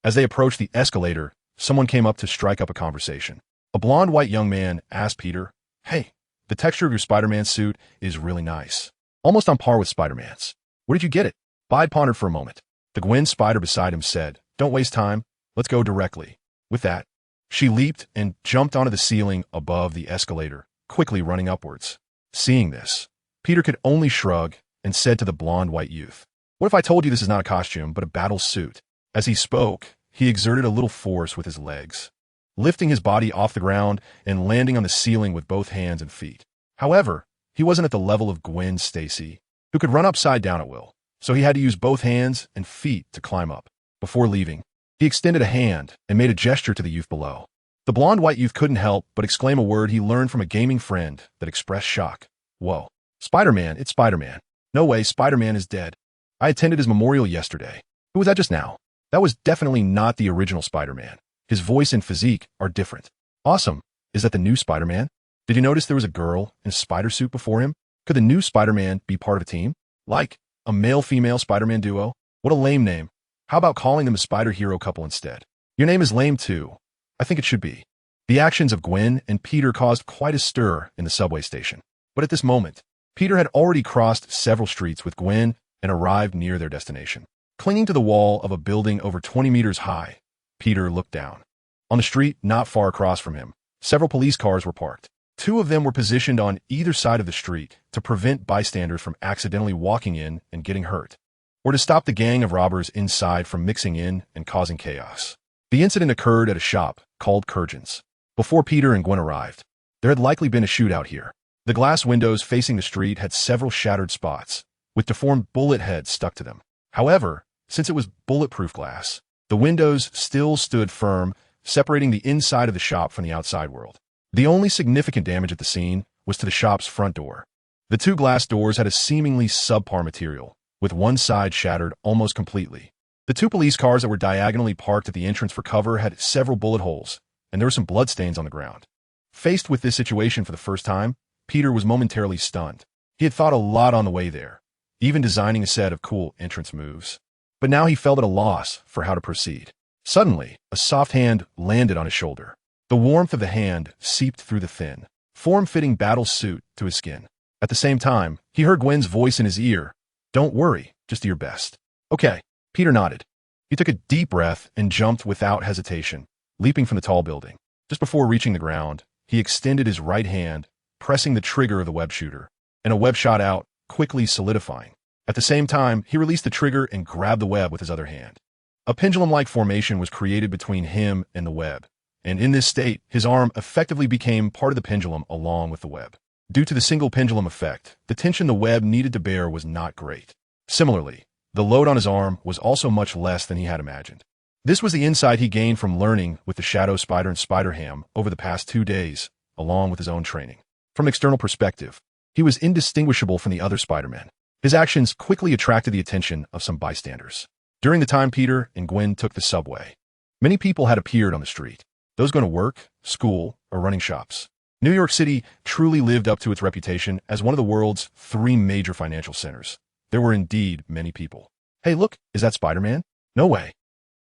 Speaker 1: As they approached the escalator, someone came up to strike up a conversation. A blonde white young man asked Peter, "Hey, the texture of your Spider-Man suit is really nice. Almost on par with Spider-Man's. Where did you get it?" Bide pondered for a moment. The Gwen Spider beside him said, "Don't waste time. Let's go directly." With that, she leaped and jumped onto the ceiling above the escalator, quickly running upwards. Seeing this, Peter could only shrug and said to the blonde white youth, "What if I told you this is not a costume, but a battle suit?" As he spoke, he exerted a little force with his legs, lifting his body off the ground and landing on the ceiling with both hands and feet. However, he wasn't at the level of Gwen Stacy, who could run upside down at will, so he had to use both hands and feet to climb up. Before leaving, he extended a hand and made a gesture to the youth below. The blonde white youth couldn't help but exclaim a word he learned from a gaming friend that expressed shock. "Whoa. Spider-Man, it's Spider-Man. No way, Spider-Man is dead. I attended his memorial yesterday. Who was that just now? That was definitely not the original Spider-Man. His voice and physique are different. Awesome. Is that the new Spider-Man? Did you notice there was a girl in a spider suit before him? Could the new Spider-Man be part of a team? Like a male-female Spider-Man duo? What a lame name. How about calling them a spider hero couple instead? Your name is lame too. I think it should be." The actions of Gwen and Peter caused quite a stir in the subway station. But at this moment, Peter had already crossed several streets with Gwen and arrived near their destination. Clinging to the wall of a building over 20 meters high, Peter looked down. On the street not far across from him, several police cars were parked. Two of them were positioned on either side of the street to prevent bystanders from accidentally walking in and getting hurt, or to stop the gang of robbers inside from mixing in and causing chaos. The incident occurred at a shop called Kurgan's. Before Peter and Gwen arrived, there had likely been a shootout here. The glass windows facing the street had several shattered spots, with deformed bullet heads stuck to them. However, since it was bulletproof glass, the windows still stood firm, separating the inside of the shop from the outside world. The only significant damage at the scene was to the shop's front door. The two glass doors had a seemingly subpar material, with one side shattered almost completely. The two police cars that were diagonally parked at the entrance for cover had several bullet holes, and there were some bloodstains on the ground. Faced with this situation for the first time, Peter was momentarily stunned. He had thought a lot on the way there, even designing a set of cool entrance moves. But now he felt at a loss for how to proceed. Suddenly, a soft hand landed on his shoulder. The warmth of the hand seeped through the thin, form-fitting battle suit to his skin. At the same time, he heard Gwen's voice in his ear. "Don't worry, just do your best." "Okay." Peter nodded. He took a deep breath and jumped without hesitation, leaping from the tall building. Just before reaching the ground, he extended his right hand, pressing the trigger of the web shooter, and a web shot out, quickly solidifying. At the same time, he released the trigger and grabbed the web with his other hand. A pendulum-like formation was created between him and the web, and in this state, his arm effectively became part of the pendulum along with the web. Due to the single pendulum effect, the tension the web needed to bear was not great. Similarly, the load on his arm was also much less than he had imagined. This was the insight he gained from learning with the Shadow Spider and Spider-Ham over the past 2 days, along with his own training. From an external perspective, he was indistinguishable from the other Spider-Men. His actions quickly attracted the attention of some bystanders. During the time Peter and Gwen took the subway, many people had appeared on the street, those going to work, school, or running shops. New York City truly lived up to its reputation as one of the world's 3 major financial centers. There were indeed many people. "Hey, look, is that Spider-Man?" "No way.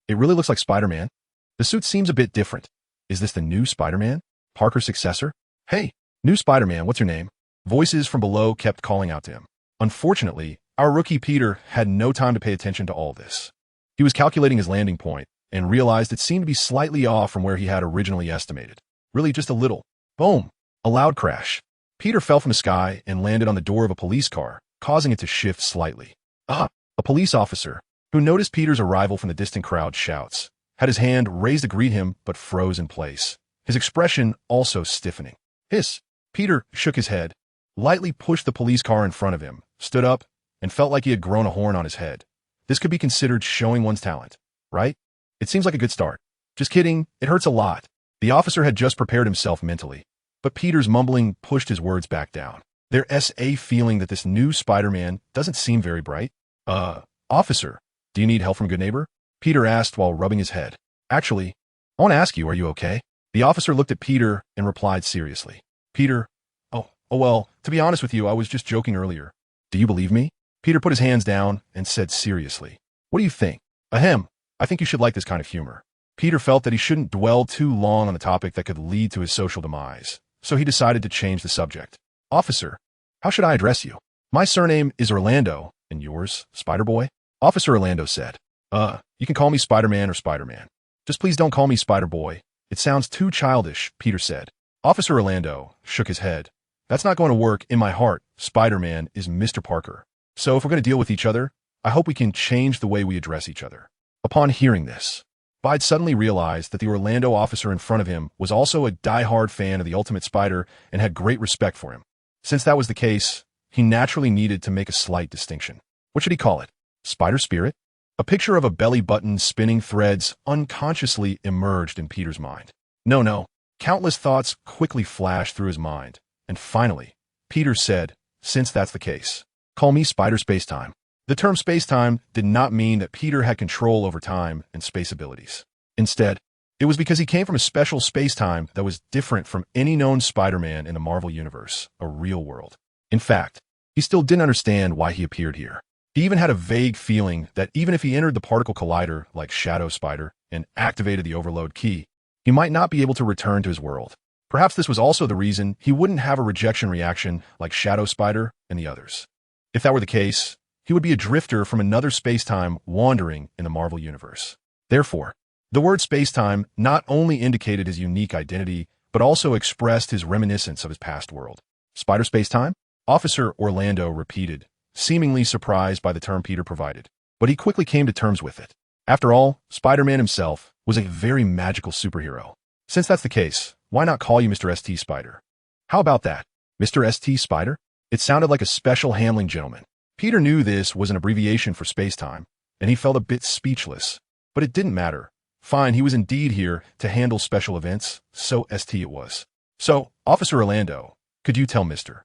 Speaker 1: It really looks like Spider-Man. The suit seems a bit different. Is this the new Spider-Man? Parker's successor? Hey, new Spider-Man, what's your name?" Voices from below kept calling out to him. Unfortunately, our rookie Peter had no time to pay attention to all this. He was calculating his landing point and realized it seemed to be slightly off from where he had originally estimated. Really just a little. Boom! A loud crash. Peter fell from the sky and landed on the door of a police car, causing it to shift slightly. "Ah, a police officer. who noticed Peter's arrival from the distant crowd, shouts, had his hand raised to greet him but froze in place, his expression also stiffening. Hiss! Peter shook his head, lightly pushed the police car in front of him, stood up, and felt like he had grown a horn on his head. This could be considered showing one's talent, right? It seems like a good start. Just kidding, it hurts a lot. The officer had just prepared himself mentally, but Peter's mumbling pushed his words back down. There's a feeling that this new Spider-Man doesn't seem very bright. Officer, do you need help from Good Neighbor? Peter asked while rubbing his head. Actually, I want to ask you, are you okay? The officer looked at Peter and replied seriously. Peter, oh well, to be honest with you, I was just joking earlier. Do you believe me? Peter put his hands down and said seriously. What do you think? Ahem, I think you should like this kind of humor. Peter felt that he shouldn't dwell too long on the topic that could lead to his social demise, so he decided to change the subject. Officer, how should I address you? My surname is Orlando, and yours, Spider-Boy? Officer Orlando said. You can call me Spider-Man or Spider-Man. Just please don't call me Spider-Boy. It sounds too childish, Peter said. Officer Orlando shook his head. That's not going to work. In my heart, Spider-Man is Mr. Parker. So if we're going to deal with each other, I hope we can change the way we address each other. Upon hearing this, Bide suddenly realized that the Orlando officer in front of him was also a die-hard fan of the Ultimate Spider and had great respect for him. Since that was the case, he naturally needed to make a slight distinction. What should he call it? Spider Spirit? A picture of a belly button spinning threads unconsciously emerged in Peter's mind. No. Countless thoughts quickly flashed through his mind, and finally, Peter said, since that's the case, call me Spider Spacetime. The term spacetime did not mean that Peter had control over time and space abilities. Instead, it was because he came from a special spacetime that was different from any known Spider-Man in the Marvel Universe, a real world. In fact, he still didn't understand why he appeared here. He even had a vague feeling that even if he entered the particle collider like Shadow Spider and activated the overload key, he might not be able to return to his world. Perhaps this was also the reason he wouldn't have a rejection reaction like Shadow Spider and the others. If that were the case, he would be a drifter from another spacetime wandering in the Marvel Universe. Therefore, the word spacetime not only indicated his unique identity, but also expressed his reminiscence of his past world. Spider Spacetime? Officer Orlando repeated, seemingly surprised by the term Peter provided, but he quickly came to terms with it. After all, Spider-Man himself was a very magical superhero. Since that's the case, why not call you Mr. St. Spider? How about that? Mr. St. Spider? It sounded like a special handling gentleman. Peter knew this was an abbreviation for spacetime, and he felt a bit speechless. But it didn't matter. Fine, he was indeed here to handle special events, so St. it was. So, Officer Orlando, could you tell Mr.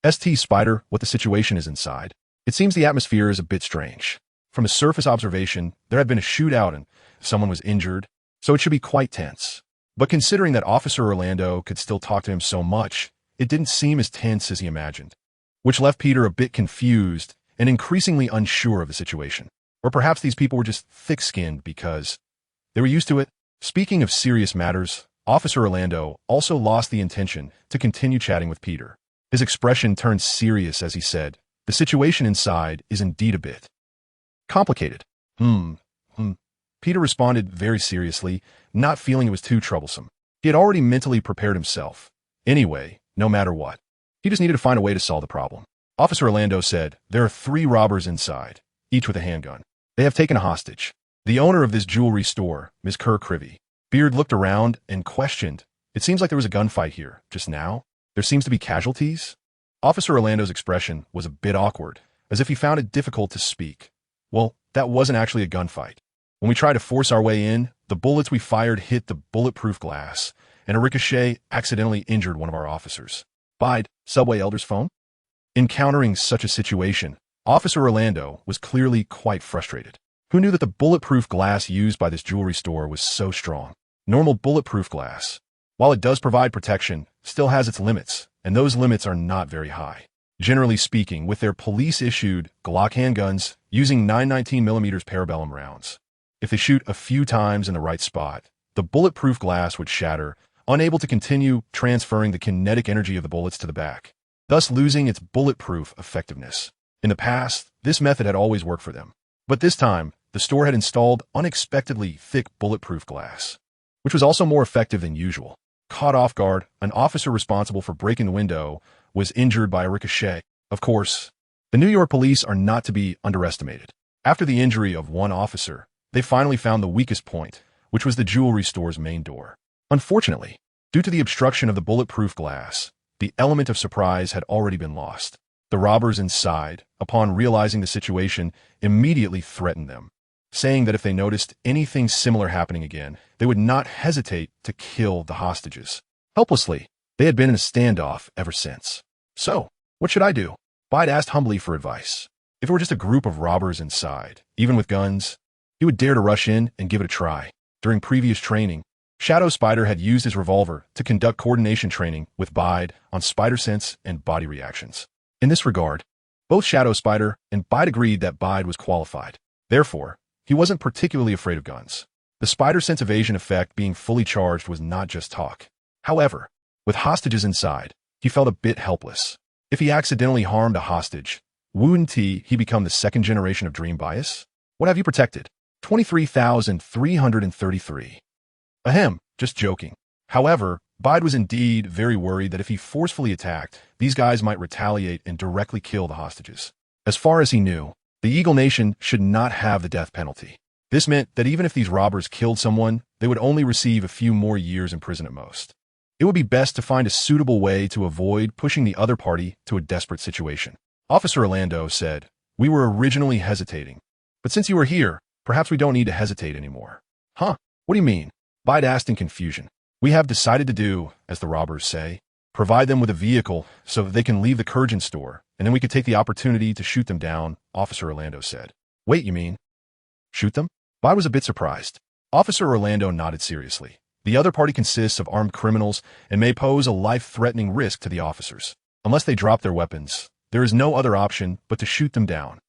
Speaker 1: St. Spider what the situation is inside? It seems the atmosphere is a bit strange. From a surface observation, there had been a shootout and someone was injured, so it should be quite tense. But considering that Officer Orlando could still talk to him so much, it didn't seem as tense as he imagined, which left Peter a bit confused and increasingly unsure of the situation. Or perhaps these people were just thick-skinned because they were used to it. Speaking of serious matters, Officer Orlando also lost the intention to continue chatting with Peter. His expression turned serious as he said, the situation inside is indeed a bit complicated. Peter responded very seriously, not feeling it was too troublesome. He had already mentally prepared himself. Anyway, no matter what, he just needed to find a way to solve the problem. Officer Orlando said, there are 3 robbers inside, each with a handgun. They have taken a hostage. The owner of this jewelry store, Ms. Kerr Crivy. Beard looked around and questioned. It seems like there was a gunfight here, just now. There seems to be casualties. Officer Orlando's expression was a bit awkward, as if he found it difficult to speak. Well, that wasn't actually a gunfight. When we tried to force our way in, the bullets we fired hit the bulletproof glass, and a ricochet accidentally injured one of our officers. Bide, subway elder's phone? Encountering such a situation, Officer Orlando was clearly quite frustrated. Who knew that the bulletproof glass used by this jewelry store was so strong? Normal bulletproof glass, while it does provide protection, still has its limits, and those limits are not very high. Generally speaking, with their police-issued Glock handguns using 919mm parabellum rounds, if they shoot a few times in the right spot, the bulletproof glass would shatter, unable to continue transferring the kinetic energy of the bullets to the back, thus losing its bulletproof effectiveness. In the past, this method had always worked for them. But this time, the store had installed unexpectedly thick bulletproof glass, which was also more effective than usual. Caught off guard, an officer responsible for breaking the window was injured by a ricochet. Of course, the New York police are not to be underestimated. After the injury of one officer, they finally found the weakest point, which was the jewelry store's main door. Unfortunately, due to the obstruction of the bulletproof glass, the element of surprise had already been lost. The robbers inside, upon realizing the situation, immediately threatened them, saying that if they noticed anything similar happening again, they would not hesitate to kill the hostages. Helplessly, they had been in a standoff ever since. "So, what should I do?" Bide asked humbly for advice. If it were just a group of robbers inside, even with guns, he would dare to rush in and give it a try. During previous training, Shadow Spider had used his revolver to conduct coordination training with Bide on spider sense and body reactions. In this regard, both Shadow Spider and Bide agreed that Bide was qualified. Therefore, he wasn't particularly afraid of guns. The spider sense evasion effect being fully charged was not just talk. However, with hostages inside, he felt a bit helpless. If he accidentally harmed a hostage, wouldn't he become the second generation of dream bias? What have you protected? 23,333. Ahem, just joking. However, Bide was indeed very worried that if he forcefully attacked, these guys might retaliate and directly kill the hostages. As far as he knew, the Eagle Nation should not have the death penalty. This meant that even if these robbers killed someone, they would only receive a few more years in prison at most. It would be best to find a suitable way to avoid pushing the other party to a desperate situation. Officer Orlando said, "We were originally hesitating, but since you are here, perhaps we don't need to hesitate anymore." "Huh? What do you mean?" Bide asked in confusion. "We have decided to do, as the robbers say, provide them with a vehicle so that they can leave the Kurgan store, and then we could take the opportunity to shoot them down," Officer Orlando said. "Wait, you mean shoot them?" Bide was a bit surprised. Officer Orlando nodded seriously. The other party consists of armed criminals and may pose a life-threatening risk to the officers. Unless they drop their weapons, there is no other option but to shoot them down.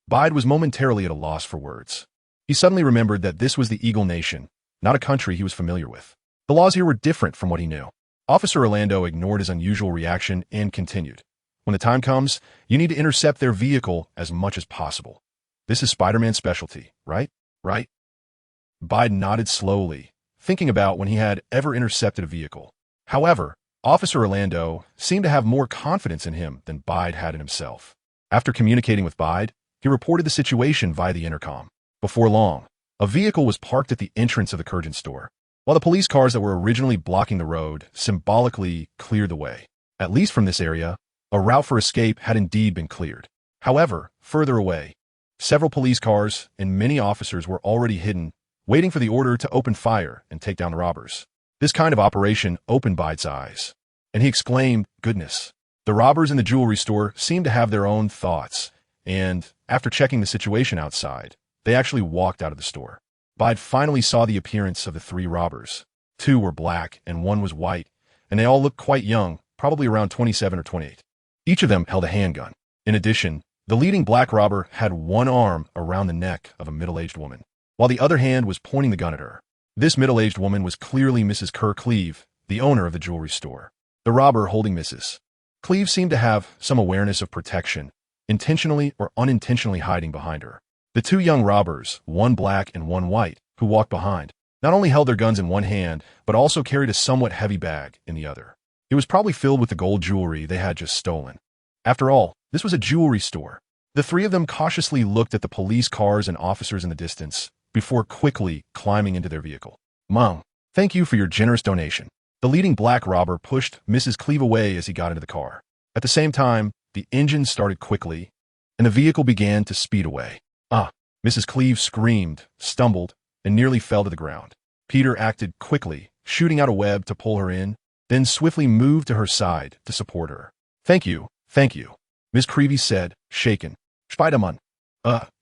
Speaker 1: Bide was momentarily at a loss for words. He suddenly remembered that this was the Eagle Nation, not a country he was familiar with. The laws here were different from what he knew. Officer Orlando ignored his unusual reaction and continued. "When the time comes, you need to intercept their vehicle as much as possible. This is Spider-Man's specialty, right? Right?" Bide nodded slowly, thinking about when he had ever intercepted a vehicle. However, Officer Orlando seemed to have more confidence in him than Bide had in himself. After communicating with Bide, he reported the situation via the intercom. Before long, a vehicle was parked at the entrance of the Kurgan store, while the police cars that were originally blocking the road symbolically cleared the way. At least from this area, a route for escape had indeed been cleared. However, further away, several police cars and many officers were already hidden, waiting for the order to open fire and take down the robbers. This kind of operation opened Bide's eyes, and he exclaimed, "Goodness." The robbers in the jewelry store seemed to have their own thoughts, and, after checking the situation outside, they actually walked out of the store. Bide finally saw the appearance of the three robbers. Two were black and one was white, and they all looked quite young, probably around 27 or 28. Each of them held a handgun. In addition, the leading black robber had one arm around the neck of a middle-aged woman, while the other hand was pointing the gun at her. This middle-aged woman was clearly Mrs. Kerr Cleve, the owner of the jewelry store. The robber holding Mrs. Cleve seemed to have some awareness of protection, intentionally or unintentionally hiding behind her. The two young robbers, one black and one white, who walked behind, not only held their guns in one hand, but also carried a somewhat heavy bag in the other. It was probably filled with the gold jewelry they had just stolen. After all, this was a jewelry store. The three of them cautiously looked at the police cars and officers in the distance, before quickly climbing into their vehicle. "Mom, thank you for your generous donation." The leading black robber pushed Mrs. Cleve away as he got into the car. At the same time, the engine started quickly, and the vehicle began to speed away. Mrs. Cleve screamed, stumbled, and nearly fell to the ground. Peter acted quickly, shooting out a web to pull her in, then swiftly moved to her side to support her. Thank you, Miss Creevy said, shaken. "Spider-Man."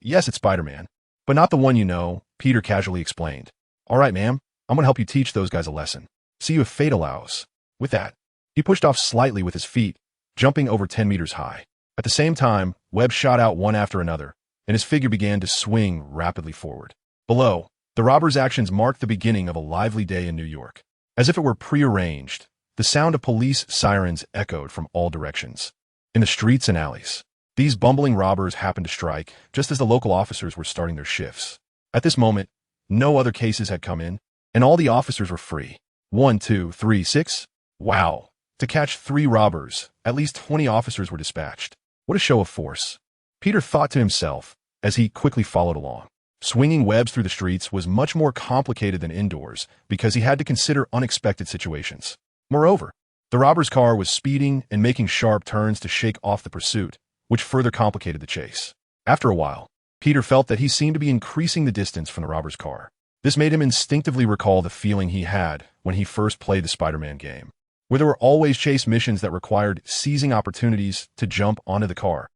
Speaker 1: Yes, it's Spider-Man. But not the one you know," Peter casually explained. "All right, ma'am, I'm going to help you teach those guys a lesson. See you if fate allows." With that, he pushed off slightly with his feet, jumping over 10 meters high. At the same time, webs shot out one after another, and his figure began to swing rapidly forward. Below, the robber's actions marked the beginning of a lively day in New York. As if it were prearranged, the sound of police sirens echoed from all directions. In the streets and alleys, these bumbling robbers happened to strike just as the local officers were starting their shifts. At this moment, no other cases had come in, and all the officers were free. 1, 2, 3, 6. Wow. To catch 3 robbers, at least 20 officers were dispatched. What a show of force. Peter thought to himself, as he quickly followed along. Swinging webs through the streets was much more complicated than indoors because he had to consider unexpected situations. Moreover, the robber's car was speeding and making sharp turns to shake off the pursuit, which further complicated the chase. After a while, Peter felt that he seemed to be increasing the distance from the robber's car. This made him instinctively recall the feeling he had when he first played the Spider-Man game, where there were always chase missions that required seizing opportunities to jump onto the car.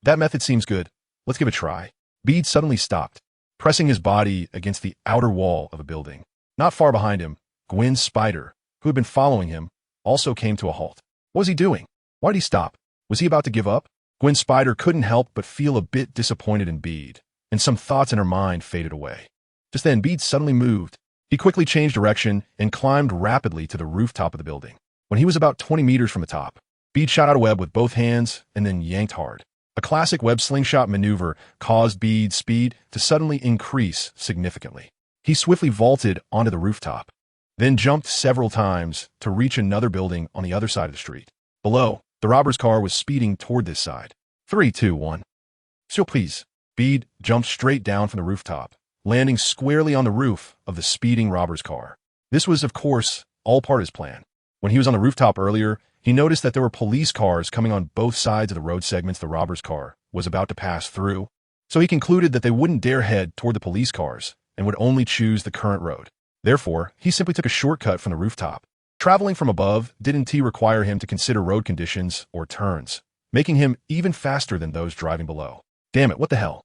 Speaker 1: That method seems good. Let's give it a try. Bede suddenly stopped, pressing his body against the outer wall of a building. Not far behind him, Gwen Spider, who had been following him, also came to a halt. What was he doing? Why did he stop? Was he about to give up? Gwen Spider couldn't help but feel a bit disappointed in Bede, and some thoughts in her mind faded away. Just then, Bede suddenly moved. He quickly changed direction and climbed rapidly to the rooftop of the building. When he was about 20 meters from the top, Bede shot out a web with both hands and then yanked hard. A classic web slingshot maneuver caused Bede's speed to suddenly increase significantly. He swiftly vaulted onto the rooftop, then jumped several times to reach another building on the other side of the street. Below, the robber's car was speeding toward this side. 3, 2, 1. Surprise. Bede jumped straight down from the rooftop, landing squarely on the roof of the speeding robber's car. This was, of course, all part of his plan. When he was on the rooftop earlier, he noticed that there were police cars coming on both sides of the road segments the robber's car was about to pass through, so he concluded that they wouldn't dare head toward the police cars and would only choose the current road. Therefore, he simply took a shortcut from the rooftop. Traveling from above didn't require him to consider road conditions or turns, making him even faster than those driving below. Damn it, what the hell?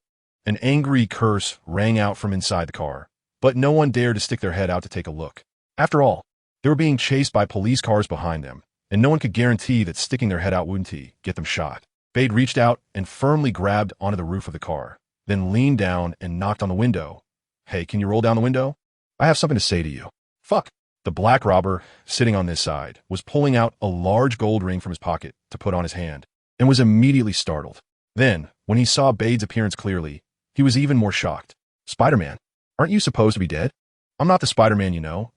Speaker 1: An angry curse rang out from inside the car, but no one dared to stick their head out to take a look. After all, they were being chased by police cars behind them, and no one could guarantee that sticking their head out wouldn't get them shot. Bede reached out and firmly grabbed onto the roof of the car, then leaned down and knocked on the window. Hey, can you roll down the window? I have something to say to you. Fuck. The black robber, sitting on this side, was pulling out a large gold ring from his pocket to put on his hand, and was immediately startled. Then, when he saw Bede's appearance clearly, he was even more shocked. Spider-Man, aren't you supposed to be dead? I'm not the Spider-Man you know.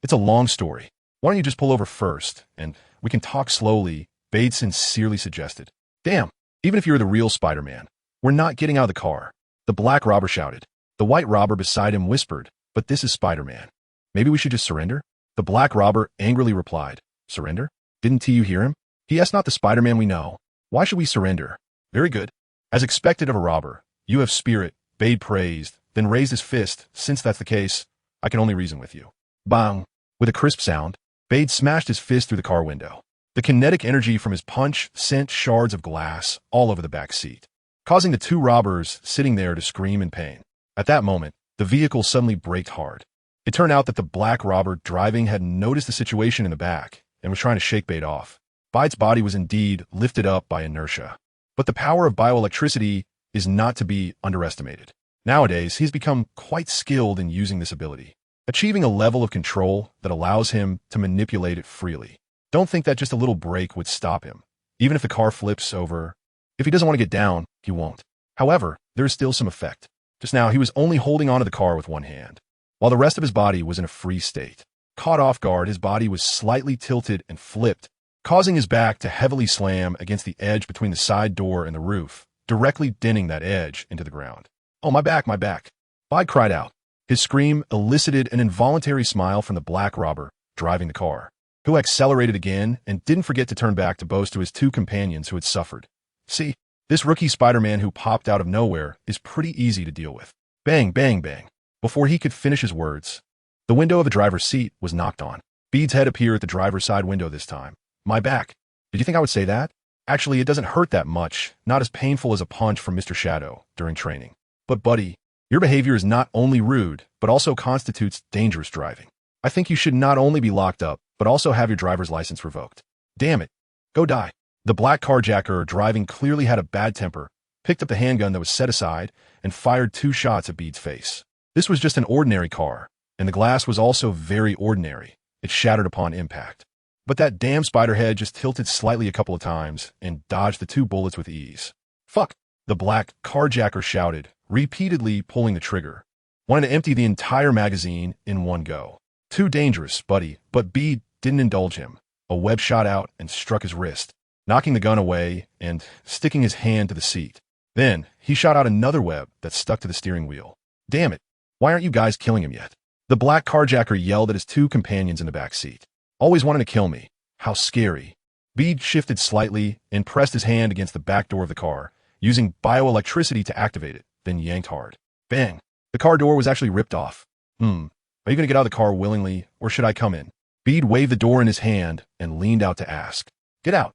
Speaker 1: It's a long story. Why don't you just pull over first, and we can talk slowly, Bede sincerely suggested. Damn, even if you're the real Spider-Man, we're not getting out of the car. The black robber shouted. The white robber beside him whispered, but this is Spider-Man. Maybe we should just surrender? The black robber angrily replied. Surrender? Didn't you hear him? He asked not the Spider-Man we know. Why should we surrender? Very good. As expected of a robber, you have spirit, Bede praised, then raised his fist. Since that's the case, I can only reason with you. Bang! With a crisp sound, Bede smashed his fist through the car window. The kinetic energy from his punch sent shards of glass all over the back seat, causing the two robbers sitting there to scream in pain. At that moment, the vehicle suddenly braked hard. It turned out that the black robber driving had noticed the situation in the back and was trying to shake Bede off. Bede's body was indeed lifted up by inertia. But the power of bioelectricity is not to be underestimated. Nowadays, he's become quite skilled in using this ability, achieving a level of control that allows him to manipulate it freely. Don't think that just a little brake would stop him. Even if the car flips over, if he doesn't want to get down, he won't. However, there is still some effect. Just now, he was only holding onto the car with one hand, while the rest of his body was in a free state. Caught off guard, his body was slightly tilted and flipped, causing his back to heavily slam against the edge between the side door and the roof, directly denting that edge into the ground. Oh, my back, my back. Bede cried out. His scream elicited an involuntary smile from the black robber driving the car, who accelerated again and didn't forget to turn back to boast to his two companions who had suffered. See, this rookie Spider-Man who popped out of nowhere is pretty easy to deal with. Bang, bang, bang. Before he could finish his words, the window of the driver's seat was knocked on. Bede's head appeared at the driver's side window this time. My back. Did you think I would say that? Actually, it doesn't hurt that much, not as painful as a punch from Mr. Shadow during training. But buddy, your behavior is not only rude, but also constitutes dangerous driving. I think you should not only be locked up, but also have your driver's license revoked. Damn it. Go die. The black carjacker driving clearly had a bad temper, picked up the handgun that was set aside, and fired 2 shots at Bede's face. This was just an ordinary car, and the glass was also very ordinary. It shattered upon impact. But that damn Spiderhead just tilted slightly a couple of times and dodged the 2 bullets with ease. Fuck, the black carjacker shouted, repeatedly pulling the trigger, wanting to empty the entire magazine in one go. Too dangerous, buddy, but Bede didn't indulge him. A web shot out and struck his wrist, knocking the gun away and sticking his hand to the seat. Then, he shot out another web that stuck to the steering wheel. Damn it, why aren't you guys killing him yet? The black carjacker yelled at his two companions in the back seat. Always wanting to kill me. How scary. Bede shifted slightly and pressed his hand against the back door of the car, using bioelectricity to activate it, then yanked hard. Bang! The car door was actually ripped off. Are you going to get out of the car willingly, or should I come in? Bede waved the door in his hand and leaned out to ask. Get out.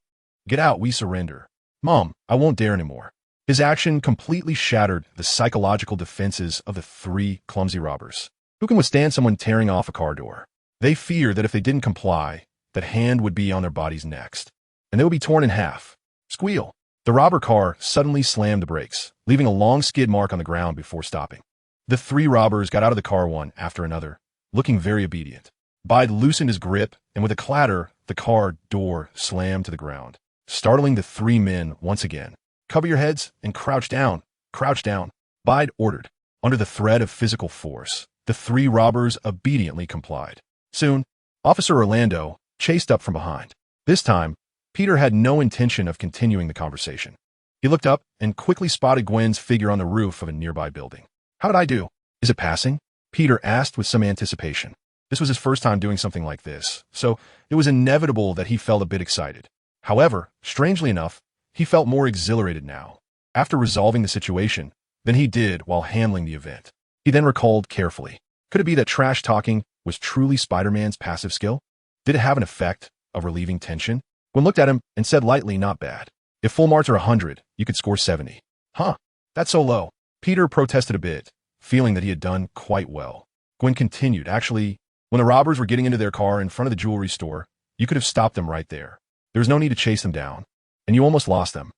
Speaker 1: Get out, we surrender. Mom, I won't dare anymore. His action completely shattered the psychological defenses of the three clumsy robbers. Who can withstand someone tearing off a car door? They feared that if they didn't comply, that hand would be on their bodies next, and they would be torn in half. Squeal. The robber car suddenly slammed the brakes, leaving a long skid mark on the ground before stopping. The three robbers got out of the car one after another, looking very obedient. Bide loosened his grip, and with a clatter, the car door slammed to the ground, startling the three men once again. Cover your heads and crouch down. Crouch down. Bide ordered. Under the threat of physical force, the three robbers obediently complied. Soon, Officer Orlando chased up from behind. This time, Peter had no intention of continuing the conversation. He looked up and quickly spotted Gwen's figure on the roof of a nearby building. How did I do? Is it passing? Peter asked with some anticipation. This was his first time doing something like this, so it was inevitable that he felt a bit excited. However, strangely enough, he felt more exhilarated now, after resolving the situation, than he did while handling the event. He then recalled carefully. Could it be that trash talking was truly Spider-Man's passive skill? Did it have an effect of relieving tension? Gwen looked at him and said lightly, not bad. If full marks are 100, you could score 70. Huh, that's so low. Peter protested a bit, feeling that he had done quite well. Gwen continued, actually, when the robbers were getting into their car in front of the jewelry store, you could have stopped them right there. There was no need to chase them down. And you almost lost them.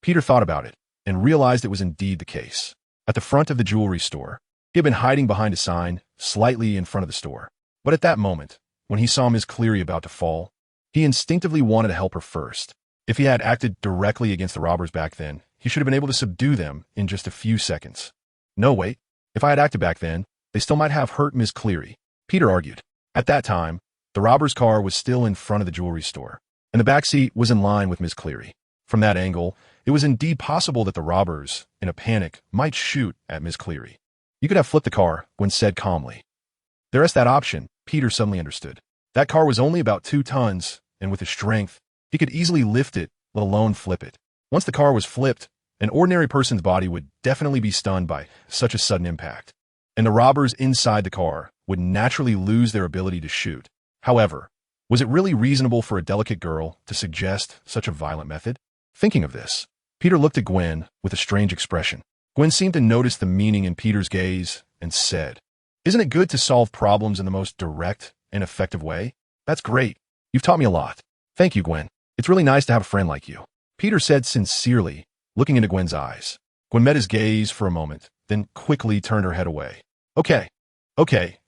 Speaker 1: Peter thought about it and realized it was indeed the case. At the front of the jewelry store, he had been hiding behind a sign slightly in front of the store. But at that moment, when he saw Ms. Cleary about to fall, he instinctively wanted to help her first. If he had acted directly against the robbers back then, he should have been able to subdue them in just a few seconds. No, wait. If I had acted back then, they still might have hurt Ms. Cleary, Peter argued. At that time, the robber's car was still in front of the jewelry store, and the back seat was in line with Ms. Cleary. From that angle, it was indeed possible that the robbers, in a panic, might shoot at Ms. Cleary. You could have flipped the car, Gwen said calmly. There is that option, Peter suddenly understood. That car was only about 2 tons, and with his strength, he could easily lift it, let alone flip it. Once the car was flipped, an ordinary person's body would definitely be stunned by such a sudden impact, and the robbers inside the car would naturally lose their ability to shoot. However, was it really reasonable for a delicate girl to suggest such a violent method? Thinking of this, Peter looked at Gwen with a strange expression. Gwen seemed to notice the meaning in Peter's gaze and said, Isn't it good to solve problems in the most direct and effective way? That's great. You've taught me a lot. Thank you, Gwen. It's really nice to have a friend like you. Peter said sincerely, looking into Gwen's eyes. Gwen met his gaze for a moment, then quickly turned her head away. Okay,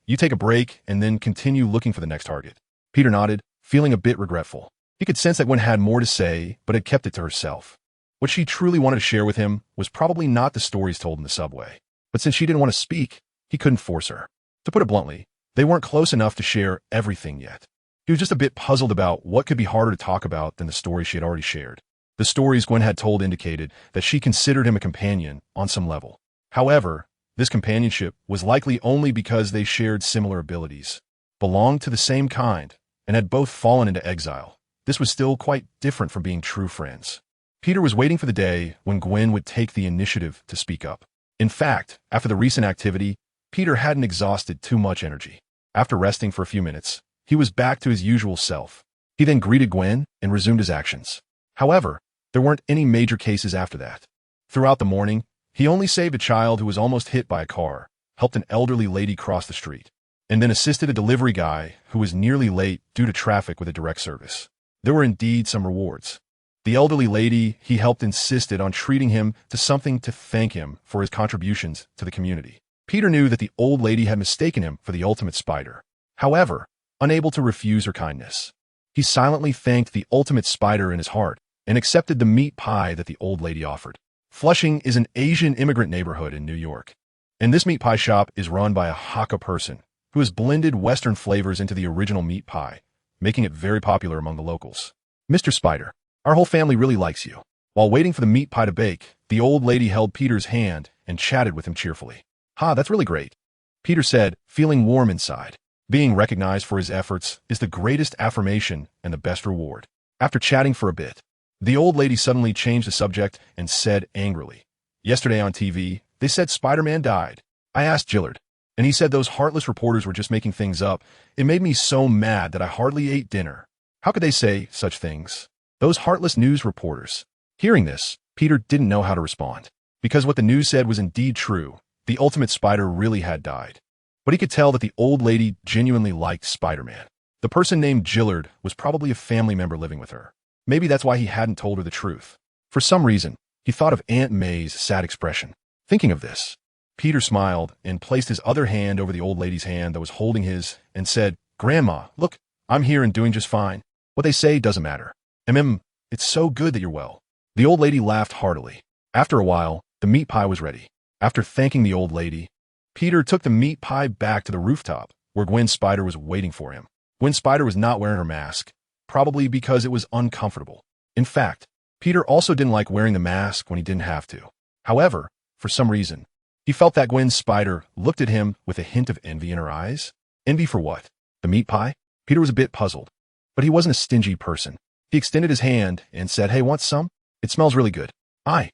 Speaker 1: you take a break and then continue looking for the next target. Peter nodded, feeling a bit regretful. He could sense that Gwen had more to say, but had kept it to herself. What she truly wanted to share with him was probably not the stories told in the subway. But since she didn't want to speak, he couldn't force her. To put it bluntly, they weren't close enough to share everything yet. He was just a bit puzzled about what could be harder to talk about than the stories she had already shared. The stories Gwen had told indicated that she considered him a companion on some level. However, this companionship was likely only because they shared similar abilities, belonged to the same kind, and had both fallen into exile. This was still quite different from being true friends. Peter was waiting for the day when Gwen would take the initiative to speak up. In fact, after the recent activity, Peter hadn't exhausted too much energy. After resting for a few minutes, he was back to his usual self. He then greeted Gwen and resumed his actions. However, there weren't any major cases after that. Throughout the morning, he only saved a child who was almost hit by a car, helped an elderly lady cross the street, and then assisted a delivery guy who was nearly late due to traffic with a direct service. There were indeed some rewards. The elderly lady he helped insisted on treating him to something to thank him for his contributions to the community. Peter knew that the old lady had mistaken him for the ultimate spider. However, unable to refuse her kindness, he silently thanked the ultimate spider in his heart and accepted the meat pie that the old lady offered. Flushing is an Asian immigrant neighborhood in New York, and this meat pie shop is run by a Hakka person who has blended Western flavors into the original meat pie, making it very popular among the locals. Mr. Spider, our whole family really likes you. While waiting for the meat pie to bake, the old lady held Peter's hand and chatted with him cheerfully. "Ha, that's really great," Peter said, feeling warm inside. Being recognized for his efforts is the greatest affirmation and the best reward. After chatting for a bit, the old lady suddenly changed the subject and said angrily, "Yesterday on TV, they said Spider-Man died. I asked Gillard, and he said those heartless reporters were just making things up. It made me so mad that I hardly ate dinner. How could they say such things? Those heartless news reporters." Hearing this, Peter didn't know how to respond. Because what the news said was indeed true. The ultimate spider really had died. But he could tell that the old lady genuinely liked Spider-Man. The person named Gillard was probably a family member living with her. Maybe that's why he hadn't told her the truth. For some reason, he thought of Aunt May's sad expression. Thinking of this, Peter smiled and placed his other hand over the old lady's hand that was holding his and said, "Grandma, look, I'm here and doing just fine. What they say doesn't matter. It's so good that you're well." The old lady laughed heartily. After a while, the meat pie was ready. After thanking the old lady, Peter took the meat pie back to the rooftop, where Gwen Spider was waiting for him. Gwen Spider was not wearing her mask, probably because it was uncomfortable. In fact, Peter also didn't like wearing the mask when he didn't have to. However, for some reason, he felt that Gwen Spider looked at him with a hint of envy in her eyes. Envy for what? The meat pie? Peter was a bit puzzled, but he wasn't a stingy person. He extended his hand and said, "Hey, want some? It smells really good." I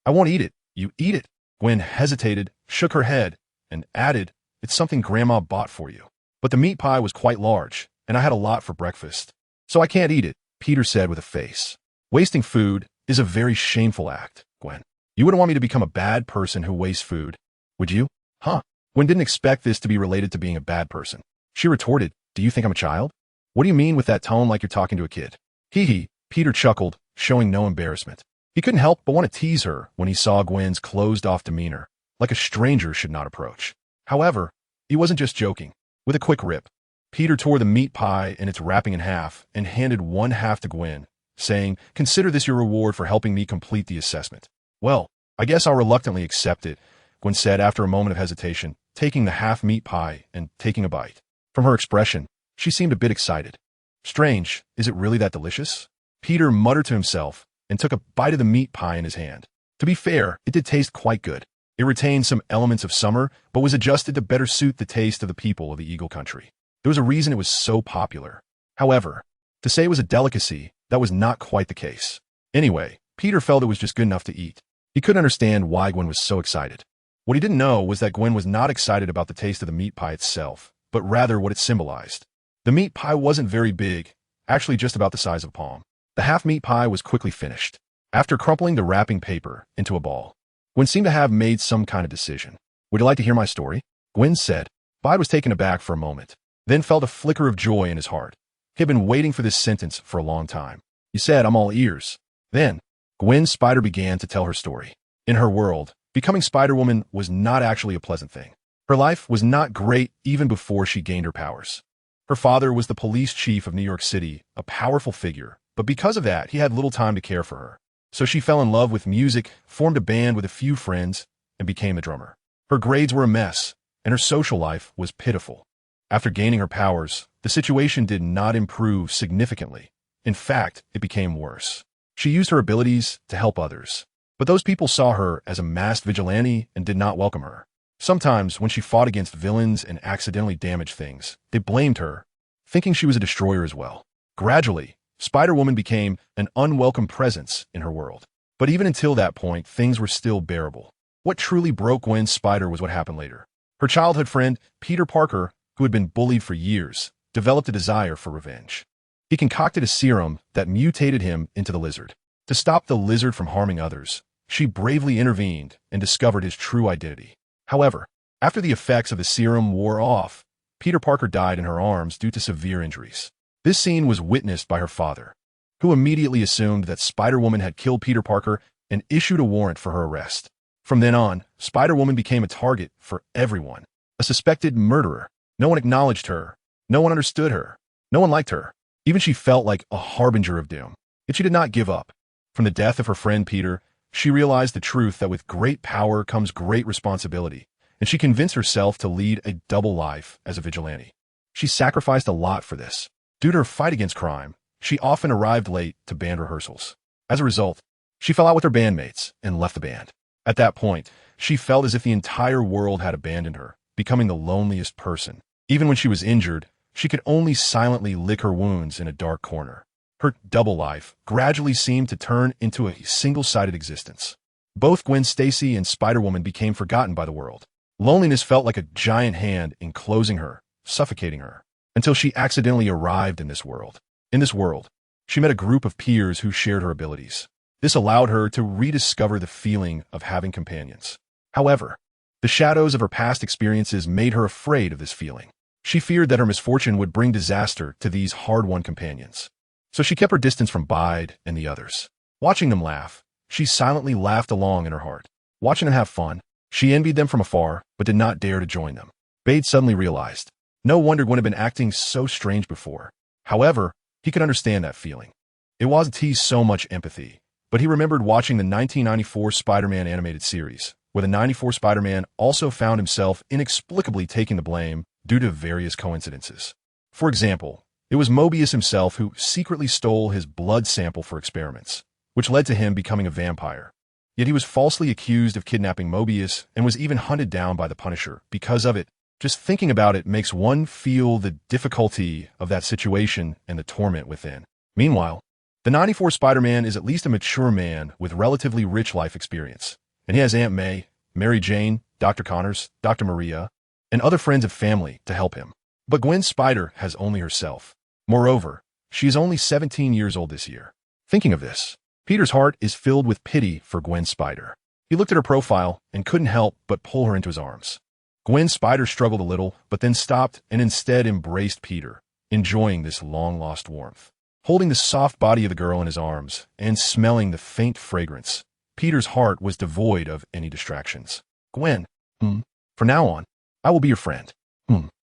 Speaker 1: won't eat it." "You eat it." Gwen hesitated, shook her head, and added, "It's something Grandma bought for you." But the meat pie was quite large, and I had a lot for breakfast. "So I can't eat it," Peter said with a face. "Wasting food is a very shameful act, Gwen. You wouldn't want me to become a bad person who wastes food, would you?" "Huh?" Gwen didn't expect this to be related to being a bad person. She retorted, "Do you think I'm a child? What do you mean with that tone like you're talking to a kid?" Hee, Peter chuckled, showing no embarrassment. He couldn't help but want to tease her when he saw Gwen's closed-off demeanor, like a stranger should not approach. However, he wasn't just joking. With a quick rip, Peter tore the meat pie and its wrapping in half and handed one half to Gwen, saying, "Consider this your reward for helping me complete the assessment." "Well, I guess I'll reluctantly accept it," Gwen said after a moment of hesitation, taking the half meat pie and taking a bite. From her expression, she seemed a bit excited. "Strange, is it really that delicious?" Peter muttered to himself and took a bite of the meat pie in his hand. To be fair, it did taste quite good. It retained some elements of summer, but was adjusted to better suit the taste of the people of the Eagle Country. There was a reason it was so popular. However, to say it was a delicacy, that was not quite the case. Anyway, Peter felt it was just good enough to eat. He couldn't understand why Gwen was so excited. What he didn't know was that Gwen was not excited about the taste of the meat pie itself, but rather what it symbolized. The meat pie wasn't very big, actually just about the size of a palm. The half meat pie was quickly finished. After crumpling the wrapping paper into a ball, Gwen seemed to have made some kind of decision. "Would you like to hear my story?" Gwen said. Bide was taken aback for a moment, then felt a flicker of joy in his heart. He had been waiting for this sentence for a long time. He said, "I'm all ears." Then, Gwen Spider began to tell her story. In her world, becoming Spider-Woman was not actually a pleasant thing. Her life was not great even before she gained her powers. Her father was the police chief of New York City, a powerful figure, but because of that, he had little time to care for her. So she fell in love with music, formed a band with a few friends, and became a drummer. Her grades were a mess, and her social life was pitiful. After gaining her powers, the situation did not improve significantly. In fact, it became worse. She used her abilities to help others, but those people saw her as a masked vigilante and did not welcome her. Sometimes, when she fought against villains and accidentally damaged things, they blamed her, thinking she was a destroyer as well. Gradually, Spider-Woman became an unwelcome presence in her world. But even until that point, things were still bearable. What truly broke Gwen Spider was what happened later. Her childhood friend, Peter Parker, who had been bullied for years, developed a desire for revenge. He concocted a serum that mutated him into the lizard. To stop the lizard from harming others, she bravely intervened and discovered his true identity. However, after the effects of the serum wore off, Peter Parker died in her arms due to severe injuries. This scene was witnessed by her father, who immediately assumed that Spider-Woman had killed Peter Parker and issued a warrant for her arrest. From then on, Spider-Woman became a target for everyone, a suspected murderer. No one acknowledged her. No one understood her. No one liked her. Even she felt like a harbinger of doom. Yet she did not give up. From the death of her friend Peter, she realized the truth that with great power comes great responsibility, and she convinced herself to lead a double life as a vigilante. She sacrificed a lot for this. Due to her fight against crime, she often arrived late to band rehearsals. As a result, She fell out with her bandmates and left the band. At that point, she felt as if the entire world had abandoned her, becoming the loneliest person. Even when she was injured, she could only silently lick her wounds in a dark corner. Her double life gradually seemed to turn into a single-sided existence. Both Gwen Stacy and Spider-Woman became forgotten by the world. Loneliness felt like a giant hand enclosing her, suffocating her, until she accidentally arrived in this world. In this world, she met a group of peers who shared her abilities. This allowed her to rediscover the feeling of having companions. However, the shadows of her past experiences made her afraid of this feeling. She feared that her misfortune would bring disaster to these hard-won companions. So she kept her distance from Bide and the others. Watching them laugh, she silently laughed along in her heart. Watching them have fun, she envied them from afar, but did not dare to join them. Bade suddenly realized. No wonder Gwen had been acting so strange before. However, he could understand that feeling. It wasn't tease so much empathy, but he remembered watching the 1994 Spider-Man animated series, where the 94 Spider-Man also found himself inexplicably taking the blame due to various coincidences. For example, it was Mobius himself who secretly stole his blood sample for experiments, which led to him becoming a vampire. Yet he was falsely accused of kidnapping Mobius and was even hunted down by the Punisher because of it. Just thinking about it makes one feel the difficulty of that situation and the torment within. Meanwhile, the 94 Spider-Man is at least a mature man with relatively rich life experience, and he has Aunt May, Mary Jane, Dr. Connors, Dr. Maria, and other friends and family to help him. But Gwen Spider has only herself. Moreover, she is only 17 years old this year. Thinking of this, Peter's heart is filled with pity for Gwen Spider. He looked at her profile and couldn't help but pull her into his arms. Gwen Spider struggled a little, but then stopped and instead embraced Peter, enjoying this long-lost warmth. Holding the soft body of the girl in his arms and smelling the faint fragrance, Peter's heart was devoid of any distractions. Gwen, for now on, I will be your friend.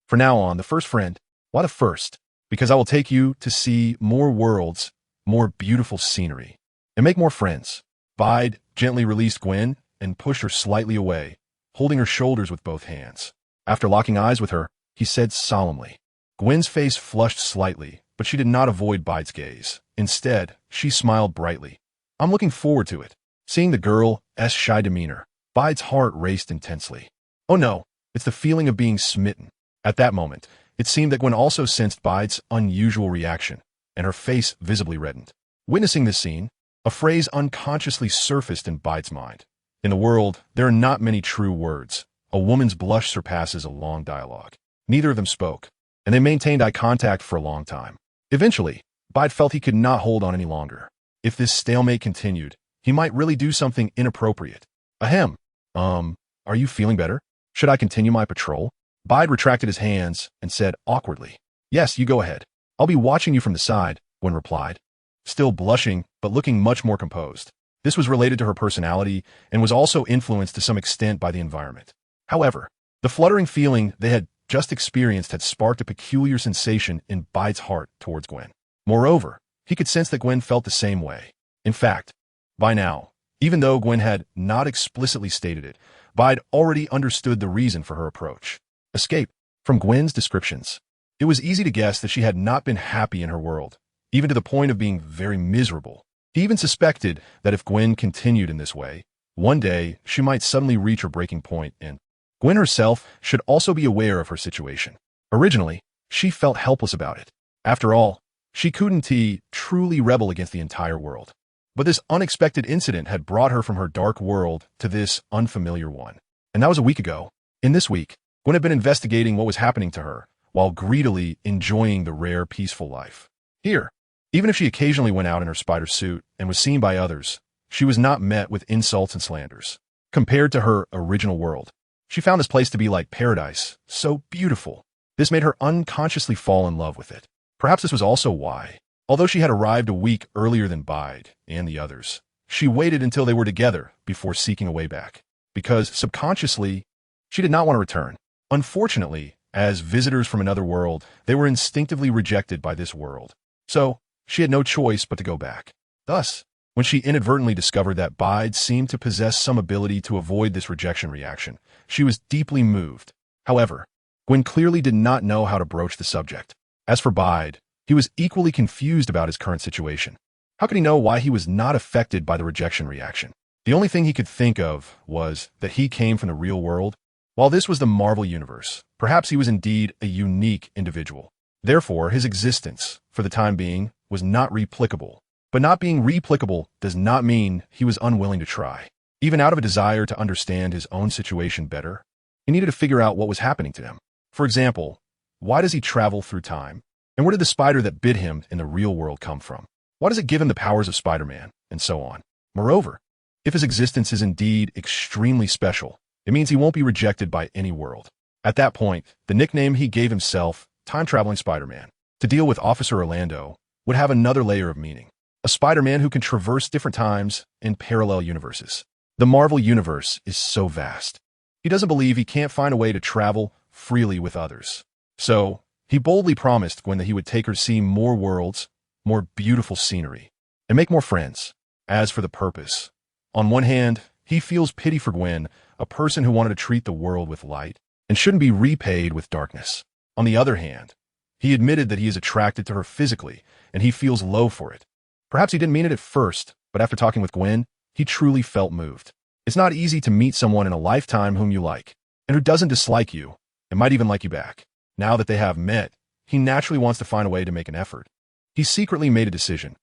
Speaker 1: For now on, the first friend. Why the first? Because I will take you to see more worlds, more beautiful scenery, and make more friends. Bide gently released Gwen and pushed her slightly away, holding her shoulders with both hands. After locking eyes with her, he said solemnly. Gwen's face flushed slightly, but she did not avoid Bide's gaze. Instead, she smiled brightly. I'm looking forward to it. Seeing the girl's shy demeanor, Bide's heart raced intensely. Oh no, it's the feeling of being smitten. At that moment, it seemed that Gwen also sensed Bide's unusual reaction, and her face visibly reddened. Witnessing this scene, a phrase unconsciously surfaced in Bide's mind. In the world, there are not many true words. A woman's blush surpasses a long dialogue. Neither of them spoke, and they maintained eye contact for a long time. Eventually, Bide felt he could not hold on any longer. If this stalemate continued, he might really do something inappropriate. Ahem. Are you feeling better? Should I continue my patrol? Bide retracted his hands and said awkwardly, Yes, you go ahead. I'll be watching you from the side, Gwen replied, still blushing but looking much more composed. This was related to her personality and was also influenced to some extent by the environment. However, the fluttering feeling they had just experienced had sparked a peculiar sensation in Bide's heart towards Gwen. Moreover, he could sense that Gwen felt the same way. In fact, by now, even though Gwen had not explicitly stated it, Bide already understood the reason for her approach. Escape. From Gwen's descriptions, it was easy to guess that she had not been happy in her world, even to the point of being very miserable. He even suspected that if Gwen continued in this way, one day she might suddenly reach her breaking point, and Gwen herself should also be aware of her situation. Originally, she felt helpless about it. After all, she couldn't truly rebel against the entire world. But this unexpected incident had brought her from her dark world to this unfamiliar one. And that was a week ago. In this week, Gwen had been investigating what was happening to her, while greedily enjoying the rare, peaceful life. Here, even if she occasionally went out in her spider suit and was seen by others, she was not met with insults and slanders. Compared to her original world, she found this place to be like paradise, so beautiful. This made her unconsciously fall in love with it. Perhaps this was also why, although she had arrived a week earlier than Bide and the others, she waited until they were together before seeking a way back, because subconsciously, she did not want to return. Unfortunately, as visitors from another world, they were instinctively rejected by this world. So, she had no choice but to go back. Thus, when she inadvertently discovered that Bide seemed to possess some ability to avoid this rejection reaction, she was deeply moved. However, Gwen clearly did not know how to broach the subject. As for Bide, he was equally confused about his current situation. How could he know why he was not affected by the rejection reaction? The only thing he could think of was that he came from the real world. While this was the Marvel Universe, perhaps he was indeed a unique individual. Therefore, his existence, for the time being, was not replicable. But not being replicable does not mean he was unwilling to try. Even out of a desire to understand his own situation better, he needed to figure out what was happening to him. For example, why does he travel through time? And where did the spider that bit him in the real world come from? Why does it give him the powers of Spider-Man? And so on. Moreover, if his existence is indeed extremely special, it means he won't be rejected by any world. At that point, the nickname he gave himself, Time-Traveling Spider-Man, to deal with Officer Orlando, would have another layer of meaning. A Spider-Man who can traverse different times in parallel universes. The Marvel Universe is so vast. He doesn't believe he can't find a way to travel freely with others. So, he boldly promised Gwen that he would take her to see more worlds, more beautiful scenery, and make more friends. As for the purpose, on one hand, he feels pity for Gwen, a person who wanted to treat the world with light and shouldn't be repaid with darkness. On the other hand, he admitted that he is attracted to her physically and he feels low for it. Perhaps he didn't mean it at first, but after talking with Gwen, he truly felt moved. It's not easy to meet someone in a lifetime whom you like, and who doesn't dislike you, and might even like you back. Now that they have met, he naturally wants to find a way to make an effort. He secretly made a decision.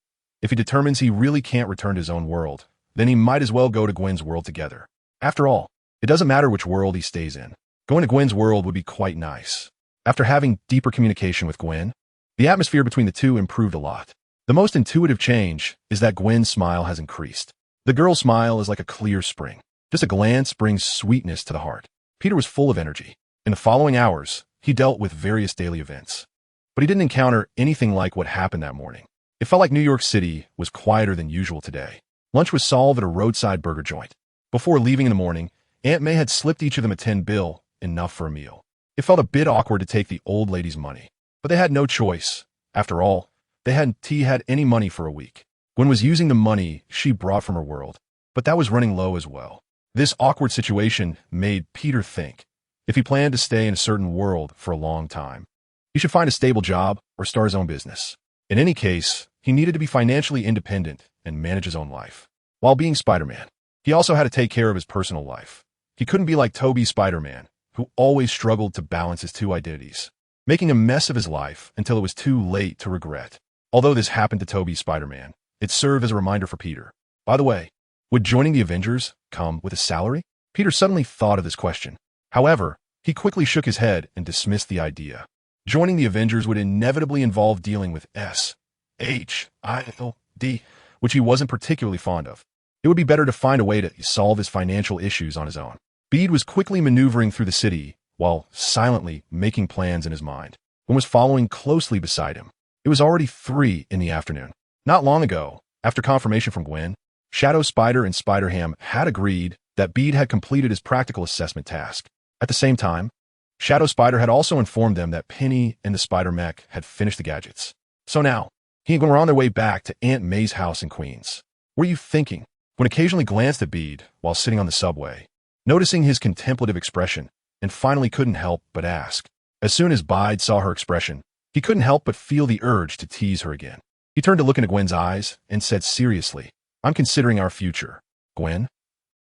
Speaker 1: If he determines he really can't return to his own world, then he might as well go to Gwen's world together. After all, it doesn't matter which world he stays in. Going to Gwen's world would be quite nice. After having deeper communication with Gwen, the atmosphere between the two improved a lot. The most intuitive change is that Gwen's smile has increased. The girl's smile is like a clear spring. Just a glance brings sweetness to the heart. Peter was full of energy. In the following hours, he dealt with various daily events. But he didn't encounter anything like what happened that morning. It felt like New York City was quieter than usual today. Lunch was solved at a roadside burger joint. Before leaving in the morning, Aunt May had slipped each of them a $10 enough for a meal. It felt a bit awkward to take the old lady's money, but they had no choice. After all, they hadn't had any money for a week. Gwen was using the money she brought from her world, but that was running low as well. This awkward situation made Peter think. If he planned to stay in a certain world for a long time, he should find a stable job or start his own business. In any case, he needed to be financially independent and manage his own life. While being Spider-Man, he also had to take care of his personal life. He couldn't be like Tobey Spider-Man, who always struggled to balance his two identities, making a mess of his life until it was too late to regret. Although this happened to Tobey Spider-Man, it served as a reminder for Peter. By the way, would joining the Avengers come with a salary? Peter suddenly thought of this question. However, he quickly shook his head and dismissed the idea. Joining the Avengers would inevitably involve dealing with SHIELD, which he wasn't particularly fond of. It would be better to find a way to solve his financial issues on his own. Bede was quickly maneuvering through the city while silently making plans in his mind. Gwen was following closely beside him. It was already 3 in the afternoon. Not long ago, after confirmation from Gwen, Shadow Spider and Spider-Ham had agreed that Bede had completed his practical assessment task. At the same time, Shadow Spider had also informed them that Penny and the Spider-Mech had finished the gadgets. So now, he and Gwen were on their way back to Aunt May's house in Queens. What are you thinking? Gwen occasionally glanced at Bede while sitting on the subway, noticing his contemplative expression, and finally couldn't help but ask. As soon as Bede saw her expression, he couldn't help but feel the urge to tease her again. He turned to look into Gwen's eyes and said seriously, "I'm considering our future, Gwen."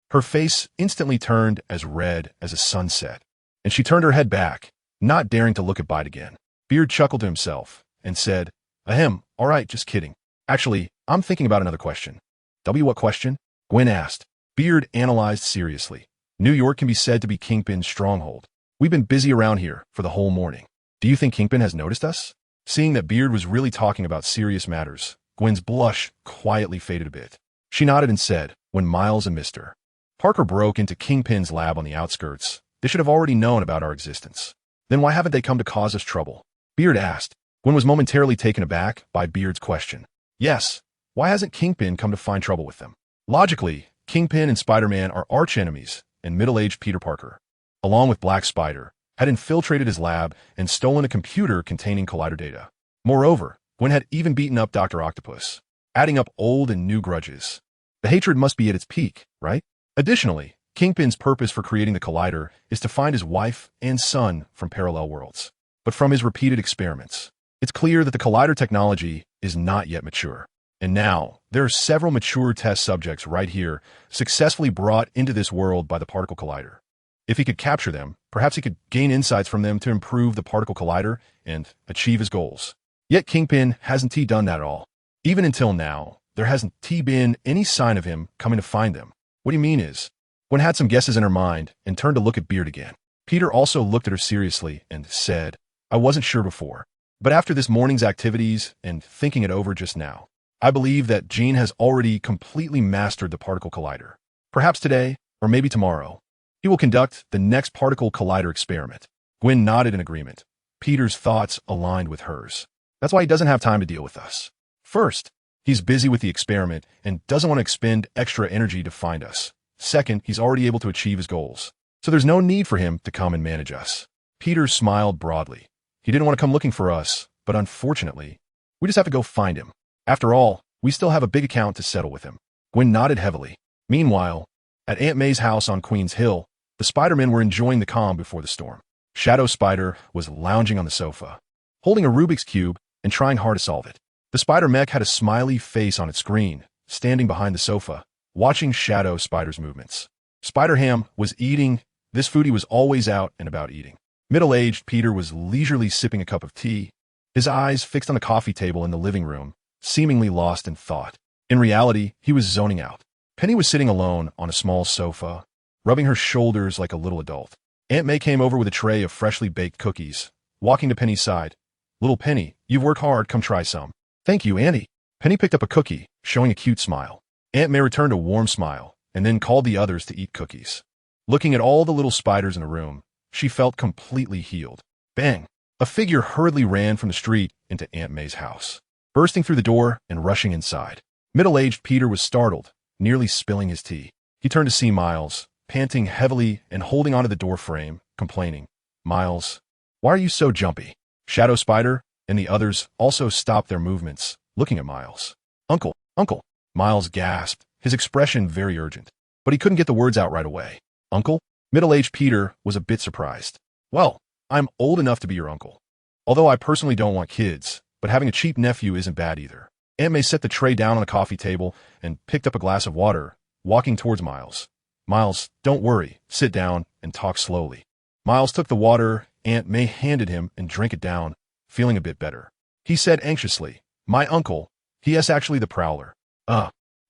Speaker 1: Her face instantly turned as red as a sunset, and she turned her head back, not daring to look at Bede again. Beard chuckled to himself and said, "Ahem, all right, just kidding. Actually, I'm thinking about another question." What question? Gwen asked. Beard analyzed seriously. New York can be said to be Kingpin's stronghold. We've been busy around here for the whole morning. Do you think Kingpin has noticed us? Seeing that Beard was really talking about serious matters, Gwen's blush quietly faded a bit. She nodded and said, "When Miles and Mr. Parker broke into Kingpin's lab on the outskirts, they should have already known about our existence. Then why haven't they come to cause us trouble?" Beard asked. Gwen was momentarily taken aback by Beard's question. Yes, why hasn't Kingpin come to find trouble with them? Logically, Kingpin and Spider-Man are arch-enemies, and middle-aged Peter Parker, along with Black Spider, had infiltrated his lab and stolen a computer containing collider data. Moreover, Gwen had even beaten up Dr. Octopus, adding up old and new grudges. The hatred must be at its peak, right? Additionally, Kingpin's purpose for creating the collider is to find his wife and son from parallel worlds. But from his repeated experiments, it's clear that the collider technology is not yet mature. And now, there are several mature test subjects right here, successfully brought into this world by the particle collider. If he could capture them, perhaps he could gain insights from them to improve the particle collider and achieve his goals. Yet Kingpin hasn't done that at all. Even until now, there hasn't been any sign of him coming to find them. What do you mean is? Gwen had some guesses in her mind and turned to look at Beard again. Peter also looked at her seriously and said, I wasn't sure before, but after this morning's activities and thinking it over just now, I believe that Gene has already completely mastered the particle collider. Perhaps today, or maybe tomorrow, he will conduct the next particle collider experiment. Gwen nodded in agreement. Peter's thoughts aligned with hers. That's why he doesn't have time to deal with us. First, he's busy with the experiment and doesn't want to expend extra energy to find us. Second, he's already able to achieve his goals, so there's no need for him to come and manage us. Peter smiled broadly. He didn't want to come looking for us, but unfortunately, we just have to go find him. After all, we still have a big account to settle with him. Gwen nodded heavily. Meanwhile, at Aunt May's house on Queen's Hill, the Spider-Men were enjoying the calm before the storm. Shadow Spider was lounging on the sofa, holding a Rubik's Cube and trying hard to solve it. The Spider-Mech had a smiley face on its screen, standing behind the sofa, watching Shadow Spider's movements. Spider-Ham was eating. This foodie was always out and about eating. Middle-aged Peter was leisurely sipping a cup of tea, his eyes fixed on the coffee table in the living room, seemingly lost in thought. In reality, he was zoning out. Penny was sitting alone on a small sofa, rubbing her shoulders like a little adult. Aunt May came over with a tray of freshly baked cookies, walking to Penny's side. Little Penny, you've worked hard, come try some. Thank you, Auntie. Penny picked up a cookie, showing a cute smile. Aunt May returned a warm smile, and then called the others to eat cookies. Looking at all the little spiders in the room, she felt completely healed. Bang! A figure hurriedly ran from the street into Aunt May's house, bursting through the door and rushing inside. Middle-aged Peter was startled, nearly spilling his tea. He turned to see Miles, panting heavily and holding onto the door frame, complaining, Miles, why are you so jumpy? Shadow Spider and the others also stopped their movements, looking at Miles. Uncle, Uncle! Miles gasped, his expression very urgent, but he couldn't get the words out right away. Uncle? Middle-aged Peter was a bit surprised. Well, I'm old enough to be your uncle. Although I personally don't want kids, but having a cheap nephew isn't bad either. Aunt May set the tray down on the coffee table and picked up a glass of water, walking towards Miles. Miles, don't worry, sit down and talk slowly. Miles took the water Aunt May handed him and drank it down, feeling a bit better. He said anxiously, my uncle, he is actually the Prowler.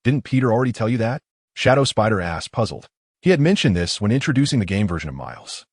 Speaker 1: Didn't Peter already tell you that? Shadow Spider asked, puzzled. He had mentioned this when introducing the game version of Miles.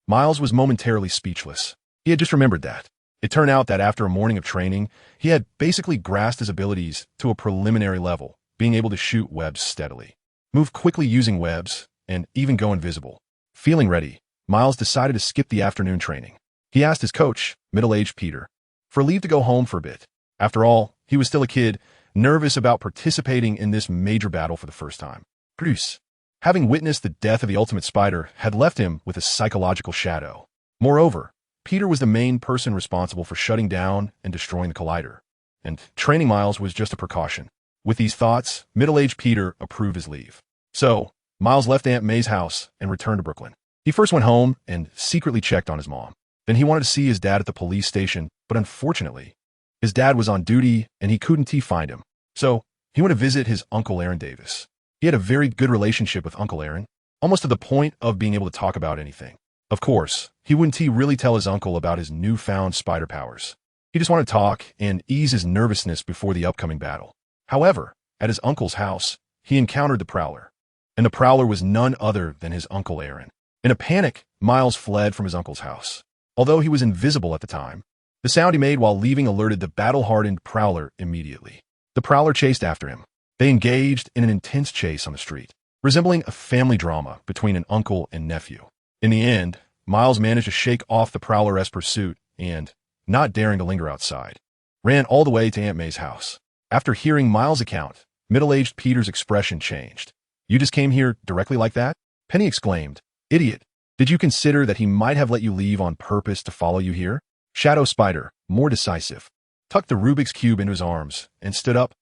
Speaker 1: Miles was momentarily speechless. He had just remembered that. It turned out that after a morning of training, he had basically grasped his abilities to a preliminary level, being able to shoot webs steadily, move quickly using webs, and even go invisible. Feeling ready, Miles decided to skip the afternoon training. He asked his coach, middle-aged Peter, for leave to go home for a bit. After all, he was still a kid, nervous about participating in this major battle for the first time. Bruce, having witnessed the death of the Ultimate Spider, had left him with a psychological shadow. Moreover, Peter was the main person responsible for shutting down and destroying the collider, and training Miles was just a precaution. With these thoughts, middle-aged Peter approved his leave. So, Miles left Aunt May's house and returned to Brooklyn. He first went home and secretly checked on his mom. Then he wanted to see his dad at the police station, but unfortunately, his dad was on duty and he couldn't find him. So, he went to visit his Uncle Aaron Davis. He had a very good relationship with Uncle Aaron, almost to the point of being able to talk about anything. Of course, he wouldn't really tell his uncle about his newfound spider powers. He just wanted to talk and ease his nervousness before the upcoming battle. However, at his uncle's house, he encountered the Prowler. And the Prowler was none other than his Uncle Aaron. In a panic, Miles fled from his uncle's house. Although he was invisible at the time, the sound he made while leaving alerted the battle-hardened Prowler immediately. The Prowler chased after him. They engaged in an intense chase on the street, resembling a family drama between an uncle and nephew. In the end, Miles managed to shake off the Prowler's pursuit and, not daring to linger outside, ran all the way to Aunt May's house. After hearing Miles' account, middle-aged Peter's expression changed. You just came here directly like that? Penny exclaimed. Idiot. Did you consider that he might have let you leave on purpose to follow you here? Shadow Spider, more decisive, tucked the Rubik's Cube into his arms and stood up.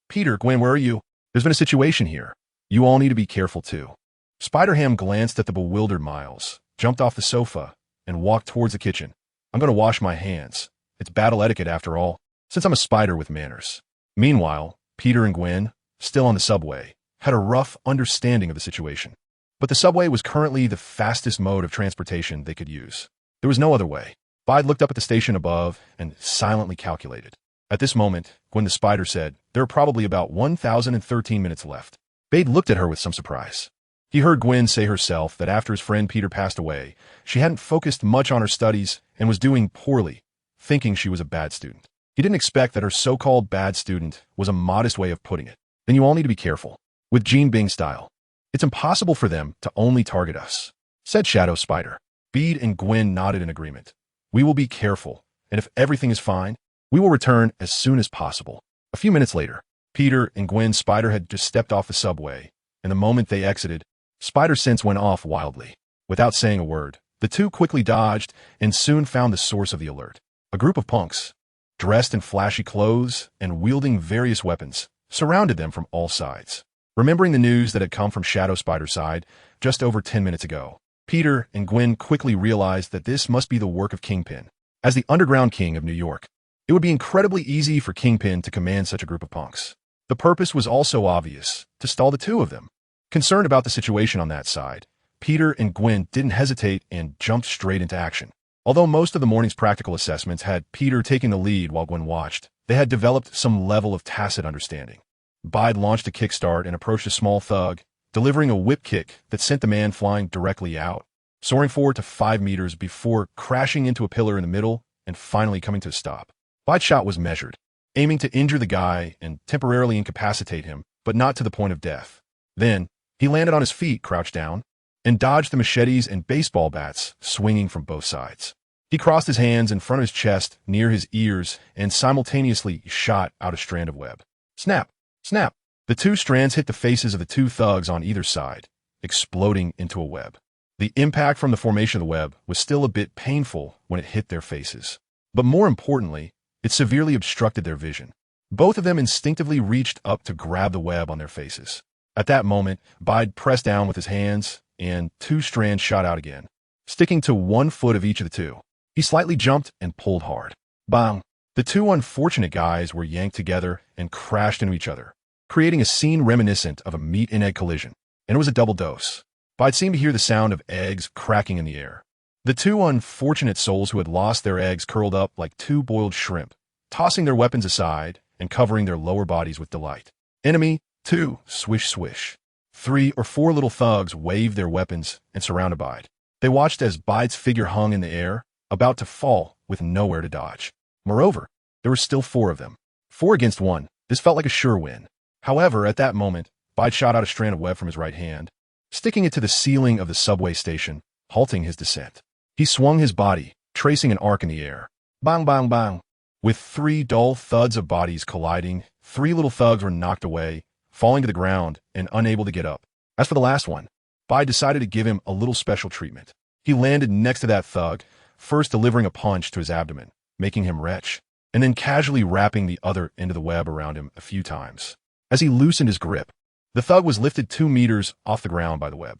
Speaker 1: Peter, Gwen, where are you? There's been a situation here. You all need to be careful too. Spider-Ham glanced at the bewildered Miles, jumped off the sofa, and walked towards the kitchen. I'm going to wash my hands. It's battle etiquette after all, since I'm a spider with manners. Meanwhile, Peter and Gwen, still on the subway, had a rough understanding of the situation. But the subway was currently the fastest mode of transportation they could use. There was no other way. Bide looked up at the station above and silently calculated. At this moment, Gwen the spider said, "There are probably about 1,013 minutes left." Bade looked at her with some surprise. He heard Gwen say herself that after his friend Peter passed away, she hadn't focused much on her studies and was doing poorly, thinking she was a bad student. He didn't expect that her so-called bad student was a modest way of putting it. Then you all need to be careful. With Gene Bing style. It's impossible for them to only target us, said Shadow Spider. Bede and Gwen nodded in agreement. We will be careful, and if everything is fine, we will return as soon as possible. A few minutes later, Peter and Gwen Spider had just stepped off the subway, and the moment they exited, Spider Sense went off wildly. Without saying a word, the two quickly dodged and soon found the source of the alert. A group of punks, dressed in flashy clothes and wielding various weapons, surrounded them from all sides. Remembering the news that had come from Shadow Spider's side just over 10 minutes ago, Peter and Gwen quickly realized that this must be the work of Kingpin. As the underground king of New York, it would be incredibly easy for Kingpin to command such a group of punks. The purpose was also obvious, to stall the two of them. Concerned about the situation on that side, Peter and Gwen didn't hesitate and jumped straight into action. Although most of the morning's practical assessments had Peter taking the lead while Gwen watched, they had developed some level of tacit understanding. Bide launched a kickstart and approached a small thug, delivering a whip kick that sent the man flying directly out, soaring forward to 5 meters before crashing into a pillar in the middle and finally coming to a stop. Bide's shot was measured, aiming to injure the guy and temporarily incapacitate him, but not to the point of death. Then, he landed on his feet, crouched down, and dodged the machetes and baseball bats swinging from both sides. He crossed his hands in front of his chest near his ears and simultaneously shot out a strand of web. Snap! Snap! The two strands hit the faces of the two thugs on either side, exploding into a web. The impact from the formation of the web was still a bit painful when it hit their faces. But more importantly, it severely obstructed their vision. Both of them instinctively reached up to grab the web on their faces. At that moment, Bide pressed down with his hands, and 2 strands shot out again, sticking to 1 foot of each of the two. He slightly jumped and pulled hard. Bang! The two unfortunate guys were yanked together and crashed into each other, creating a scene reminiscent of a meat and egg collision. And it was a double dose. Bide seemed to hear the sound of eggs cracking in the air. The two unfortunate souls who had lost their eggs curled up like 2 boiled shrimp, tossing their weapons aside and covering their lower bodies with delight. Enemy, 2, swish swish. 3 or 4 little thugs waved their weapons and surrounded Bide. They watched as Bide's figure hung in the air, about to fall with nowhere to dodge. Moreover, there were still 4 of them. 4 against 1. This felt like a sure win. However, at that moment, Bide shot out a strand of web from his right hand, sticking it to the ceiling of the subway station, halting his descent. He swung his body, tracing an arc in the air. Bang, bang, bang. With 3 dull thuds of bodies colliding, 3 little thugs were knocked away, falling to the ground and unable to get up. As for the last one, Bide decided to give him a little special treatment. He landed next to that thug, first delivering a punch to his abdomen, making him retch, and then casually wrapping the other end of the web around him a few times. As he loosened his grip, the thug was lifted 2 meters off the ground by the web.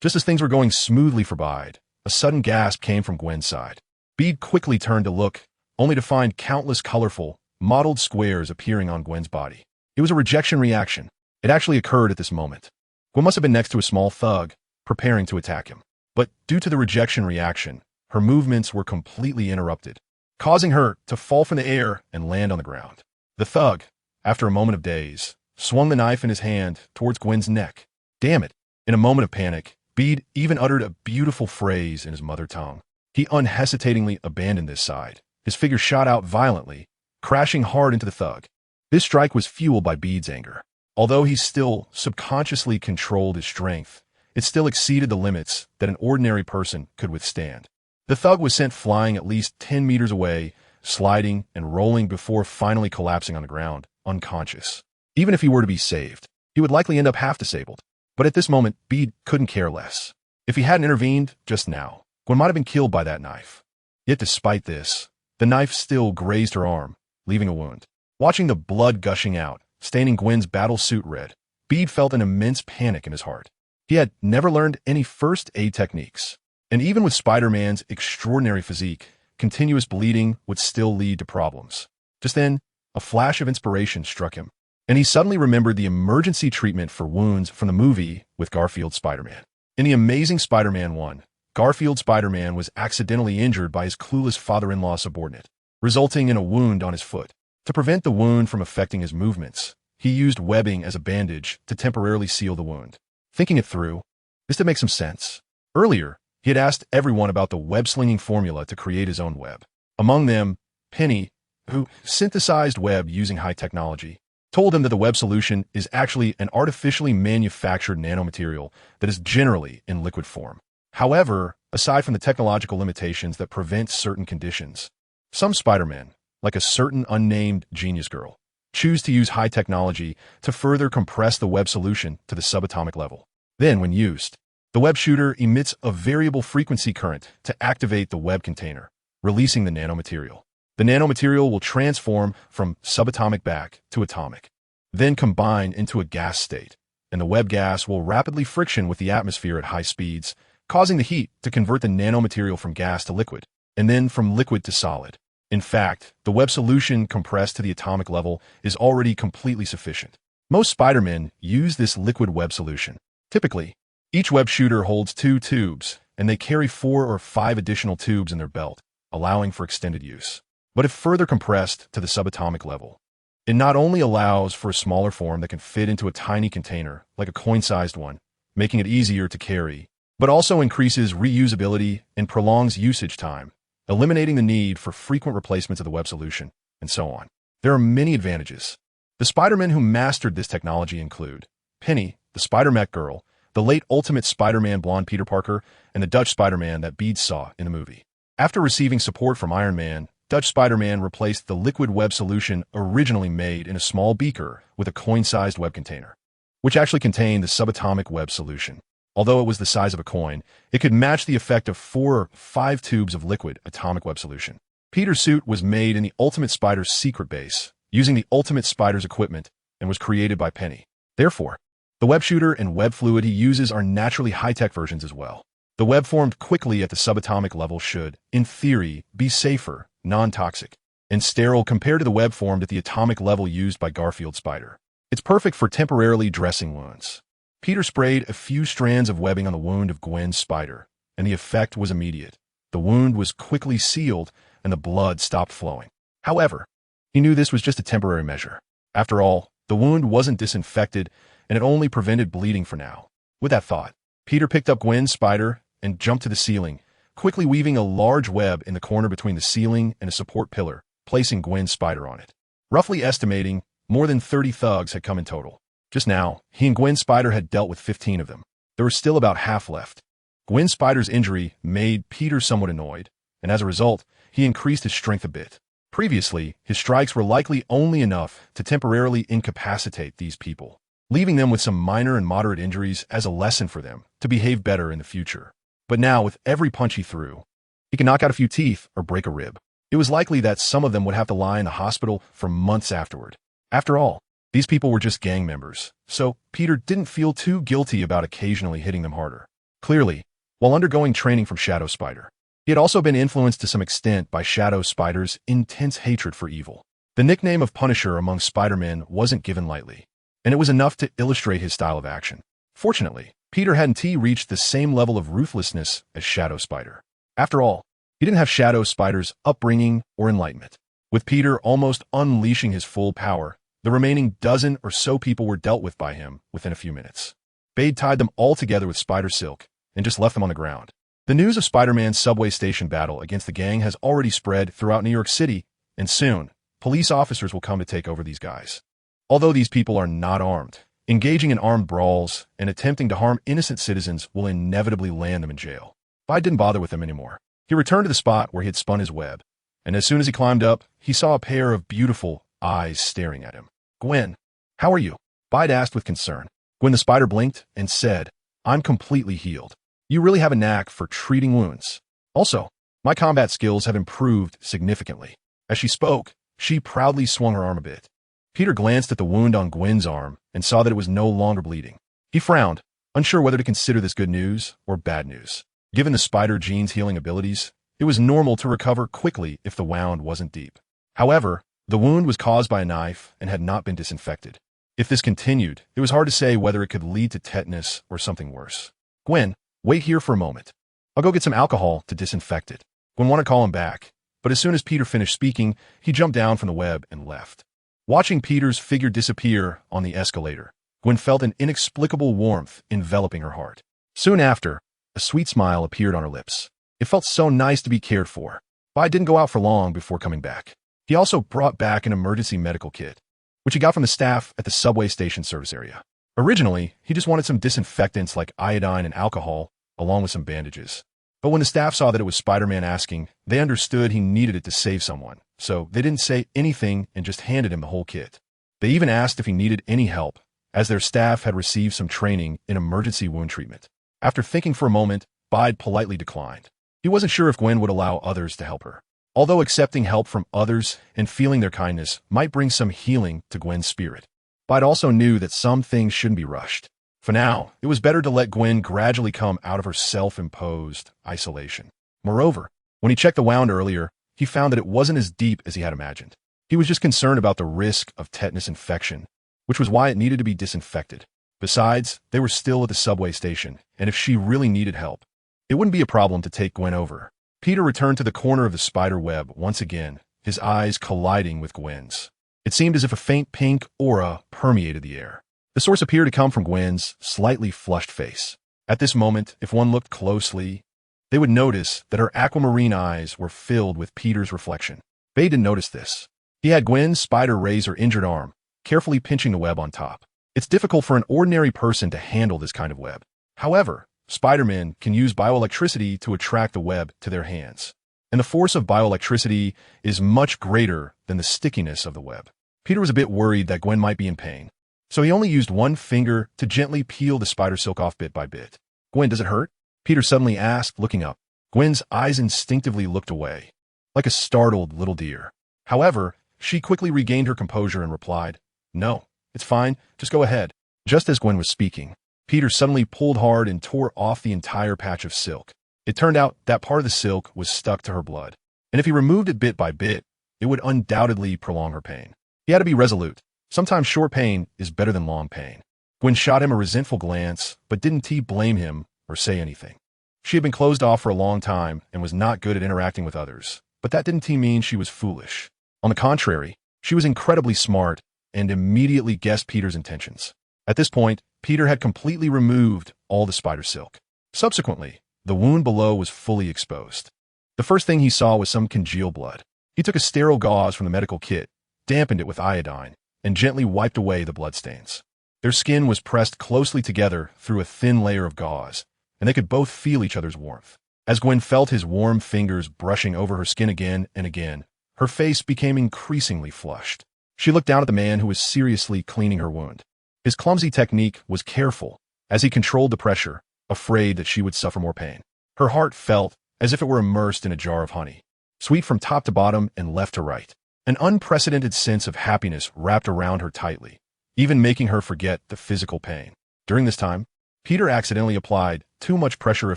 Speaker 1: Just as things were going smoothly for Bide, a sudden gasp came from Gwen's side. Bede quickly turned to look, only to find countless colorful, mottled squares appearing on Gwen's body. It was a rejection reaction. It actually occurred at this moment. Gwen must have been next to a small thug, preparing to attack him. But due to the rejection reaction, her movements were completely interrupted, causing her to fall from the air and land on the ground. The thug, after a moment of daze, swung the knife in his hand towards Gwen's neck. Damn it! In a moment of panic, Bede even uttered a beautiful phrase in his mother tongue. He unhesitatingly abandoned this side. His figure shot out violently, crashing hard into the thug. This strike was fueled by Bede's anger. Although he still subconsciously controlled his strength, it still exceeded the limits that an ordinary person could withstand. The thug was sent flying at least 10 meters away, sliding and rolling before finally collapsing on the ground, unconscious. Even if he were to be saved, he would likely end up half disabled. But at this moment, Bede couldn't care less. If he hadn't intervened just now, Gwen might have been killed by that knife. Yet despite this, the knife still grazed her arm, leaving a wound. Watching the blood gushing out, staining Gwen's battle suit red, Bede felt an immense panic in his heart. He had never learned any first aid techniques. And even with Spider-Man's extraordinary physique, continuous bleeding would still lead to problems. Just then, a flash of inspiration struck him. and he suddenly remembered the emergency treatment for wounds from the movie with Garfield's Spider-Man. In The Amazing Spider-Man 1, Garfield's Spider-Man was accidentally injured by his clueless father-in-law subordinate, resulting in a wound on his foot. To prevent the wound from affecting his movements, he used webbing as a bandage to temporarily seal the wound. Thinking it through, this did make some sense. Earlier, he had asked everyone about the web-slinging formula to create his own web. Among them, Penny, who synthesized web using high technology, told him that the web solution is actually an artificially manufactured nanomaterial that is generally in liquid form. However, aside from the technological limitations that prevent certain conditions, some Spider-Men, like a certain unnamed genius girl, choose to use high technology to further compress the web solution to the subatomic level. Then, when used, the web shooter emits a variable frequency current to activate the web container, releasing the nanomaterial. The nanomaterial will transform from subatomic back to atomic, then combine into a gas state, and the web gas will rapidly friction with the atmosphere at high speeds, causing the heat to convert the nanomaterial from gas to liquid, and then from liquid to solid. In fact, the web solution compressed to the atomic level is already completely sufficient. Most Spider-Men use this liquid web solution. Typically, each web shooter holds 2 tubes, and they carry 4 or 5 additional tubes in their belt, allowing for extended use. But if further compressed to the subatomic level, it not only allows for a smaller form that can fit into a tiny container, like a coin-sized one, making it easier to carry, but also increases reusability and prolongs usage time, eliminating the need for frequent replacements of the web solution, and so on. There are many advantages. The Spider-Men who mastered this technology include Penny, the Spider-Mech girl, the late Ultimate Spider-Man blonde Peter Parker, and the Dutch Spider-Man that Beads saw in the movie. After receiving support from Iron Man, Dutch Spider-Man replaced the liquid web solution originally made in a small beaker with a coin-sized web container, which actually contained the subatomic web solution. Although it was the size of a coin, it could match the effect of 4 or 5 tubes of liquid atomic web solution. Peter's suit was made in the Ultimate Spider's secret base, using the Ultimate Spider's equipment, and was created by Penny. Therefore, the web shooter and web fluid he uses are naturally high-tech versions as well. The web formed quickly at the subatomic level should, in theory, be safer, non-toxic, and sterile compared to the web formed at the atomic level used by Garfield's Spider. It's perfect for temporarily dressing wounds. Peter sprayed a few strands of webbing on the wound of Gwen's spider, and the effect was immediate. The wound was quickly sealed, and the blood stopped flowing. However, he knew this was just a temporary measure. After all, the wound wasn't disinfected, and it only prevented bleeding for now. With that thought, Peter picked up Gwen's spider and jumped to the ceiling, quickly weaving a large web in the corner between the ceiling and a support pillar, placing Gwen's spider on it. Roughly estimating, more than 30 thugs had come in total. Just now, he and Gwen's spider had dealt with 15 of them. There was still about half left. Gwen's spider's injury made Peter somewhat annoyed, and as a result, he increased his strength a bit. Previously, his strikes were likely only enough to temporarily incapacitate these people, leaving them with some minor and moderate injuries as a lesson for them to behave better in the future. But now, with every punch he threw, he could knock out a few teeth or break a rib. It was likely that some of them would have to lie in the hospital for months afterward. After all, these people were just gang members, so Peter didn't feel too guilty about occasionally hitting them harder. Clearly, while undergoing training from Shadow Spider, he had also been influenced to some extent by Shadow Spider's intense hatred for evil. The nickname of Punisher among Spider-Men wasn't given lightly, and it was enough to illustrate his style of action. Fortunately, Peter hadn't reached the same level of ruthlessness as Shadow Spider. After all, he didn't have Shadow Spider's upbringing or enlightenment. With Peter almost unleashing his full power, the remaining dozen or so people were dealt with by him within a few minutes. Bade tied them all together with spider silk and just left them on the ground. The news of Spider-Man's subway station battle against the gang has already spread throughout New York City, and soon, police officers will come to take over these guys. Although these people are not armed, engaging in armed brawls and attempting to harm innocent citizens will inevitably land them in jail. Bade didn't bother with them anymore. He returned to the spot where he had spun his web, and as soon as he climbed up, he saw a pair of beautiful eyes staring at him. "Gwen, how are you?" Bide asked with concern. Gwen the spider blinked and said, "I'm completely healed. You really have a knack for treating wounds. Also, my combat skills have improved significantly." As she spoke, she proudly swung her arm a bit. Peter glanced at the wound on Gwen's arm and saw that it was no longer bleeding. He frowned, unsure whether to consider this good news or bad news. Given the spider gene's healing abilities, it was normal to recover quickly if the wound wasn't deep. However, the wound was caused by a knife and had not been disinfected. If this continued, it was hard to say whether it could lead to tetanus or something worse. "Gwen, wait here for a moment. I'll go get some alcohol to disinfect it." Gwen wanted to call him back, but as soon as Peter finished speaking, he jumped down from the web and left. Watching Peter's figure disappear on the escalator, Gwen felt an inexplicable warmth enveloping her heart. Soon after, a sweet smile appeared on her lips. It felt so nice to be cared for. Bide didn't go out for long before coming back. He also brought back an emergency medical kit, which he got from the staff at the subway station service area. Originally, he just wanted some disinfectants like iodine and alcohol, along with some bandages. But when the staff saw that it was Spider-Man asking, they understood he needed it to save someone, so they didn't say anything and just handed him the whole kit. They even asked if he needed any help, as their staff had received some training in emergency wound treatment. After thinking for a moment, Bide politely declined. He wasn't sure if Gwen would allow others to help her. Although accepting help from others and feeling their kindness might bring some healing to Gwen's spirit, Bide also knew that some things shouldn't be rushed. For now, it was better to let Gwen gradually come out of her self-imposed isolation. Moreover, when he checked the wound earlier, he found that it wasn't as deep as he had imagined. He was just concerned about the risk of tetanus infection, which was why it needed to be disinfected. Besides, they were still at the subway station, and if she really needed help, it wouldn't be a problem to take Gwen over. Peter returned to the corner of the spider web once again, his eyes colliding with Gwen's. It seemed as if a faint pink aura permeated the air. The source appeared to come from Gwen's slightly flushed face. At this moment, if one looked closely, they would notice that her aquamarine eyes were filled with Peter's reflection. They didn't notice this. He had Gwen's spider raise her injured arm, carefully pinching the web on top. It's difficult for an ordinary person to handle this kind of web. However, Spider-Men can use bioelectricity to attract the web to their hands, and the force of bioelectricity is much greater than the stickiness of the web. Peter was a bit worried that Gwen might be in pain, so he only used one finger to gently peel the spider silk off bit by bit. "Gwen, does it hurt?" Peter suddenly asked, looking up. Gwen's eyes instinctively looked away, like a startled little deer. However, she quickly regained her composure and replied, "No, it's fine, just go ahead." Just as Gwen was speaking, Peter suddenly pulled hard and tore off the entire patch of silk. It turned out that part of the silk was stuck to her blood, and if he removed it bit by bit, it would undoubtedly prolong her pain. He had to be resolute. Sometimes short pain is better than long pain. Gwen shot him a resentful glance, but didn't blame him or say anything. She had been closed off for a long time and was not good at interacting with others, but that didn't mean she was foolish. On the contrary, she was incredibly smart and immediately guessed Peter's intentions. At this point, Peter had completely removed all the spider silk. Subsequently, the wound below was fully exposed. The first thing he saw was some congealed blood. He took a sterile gauze from the medical kit, dampened it with iodine, and gently wiped away the bloodstains. Their skin was pressed closely together through a thin layer of gauze, and they could both feel each other's warmth. As Gwen felt his warm fingers brushing over her skin again and again, her face became increasingly flushed. She looked down at the man who was seriously cleaning her wound. His clumsy technique was careful as he controlled the pressure, afraid that she would suffer more pain. Her heart felt as if it were immersed in a jar of honey, sweet from top to bottom and left to right. An unprecedented sense of happiness wrapped around her tightly, even making her forget the physical pain. During this time, Peter accidentally applied too much pressure a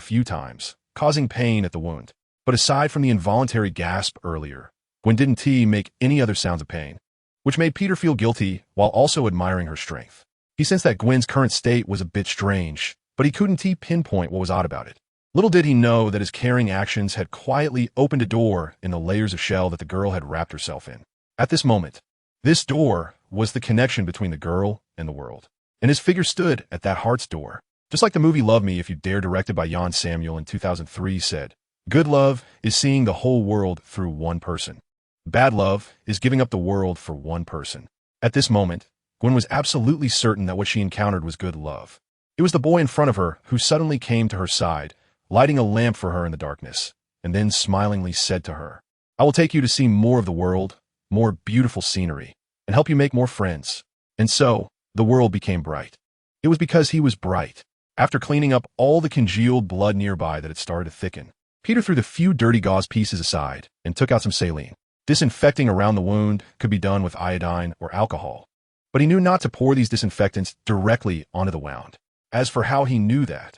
Speaker 1: few times, causing pain at the wound. But aside from the involuntary gasp earlier, Gwen didn't make any other sounds of pain, which made Peter feel guilty while also admiring her strength. He sensed that Gwen's current state was a bit strange, but he couldn't pinpoint what was odd about it. Little did he know that his caring actions had quietly opened a door in the layers of shell that the girl had wrapped herself in. At this moment, this door was the connection between the girl and the world, and his figure stood at that heart's door. Just like the movie Love Me If You Dare, directed by Jan Samuel in 2003, said, "Good love is seeing the whole world through one person. Bad love is giving up the world for one person." At this moment, Gwen was absolutely certain that what she encountered was good love. It was the boy in front of her who suddenly came to her side, lighting a lamp for her in the darkness, and then smilingly said to her, "I will take you to see more of the world, more beautiful scenery, and help you make more friends." And so, the world became bright. It was because he was bright. After cleaning up all the congealed blood nearby that had started to thicken, Peter threw the few dirty gauze pieces aside and took out some saline. Disinfecting around the wound could be done with iodine or alcohol, but he knew not to pour these disinfectants directly onto the wound. As for how he knew that,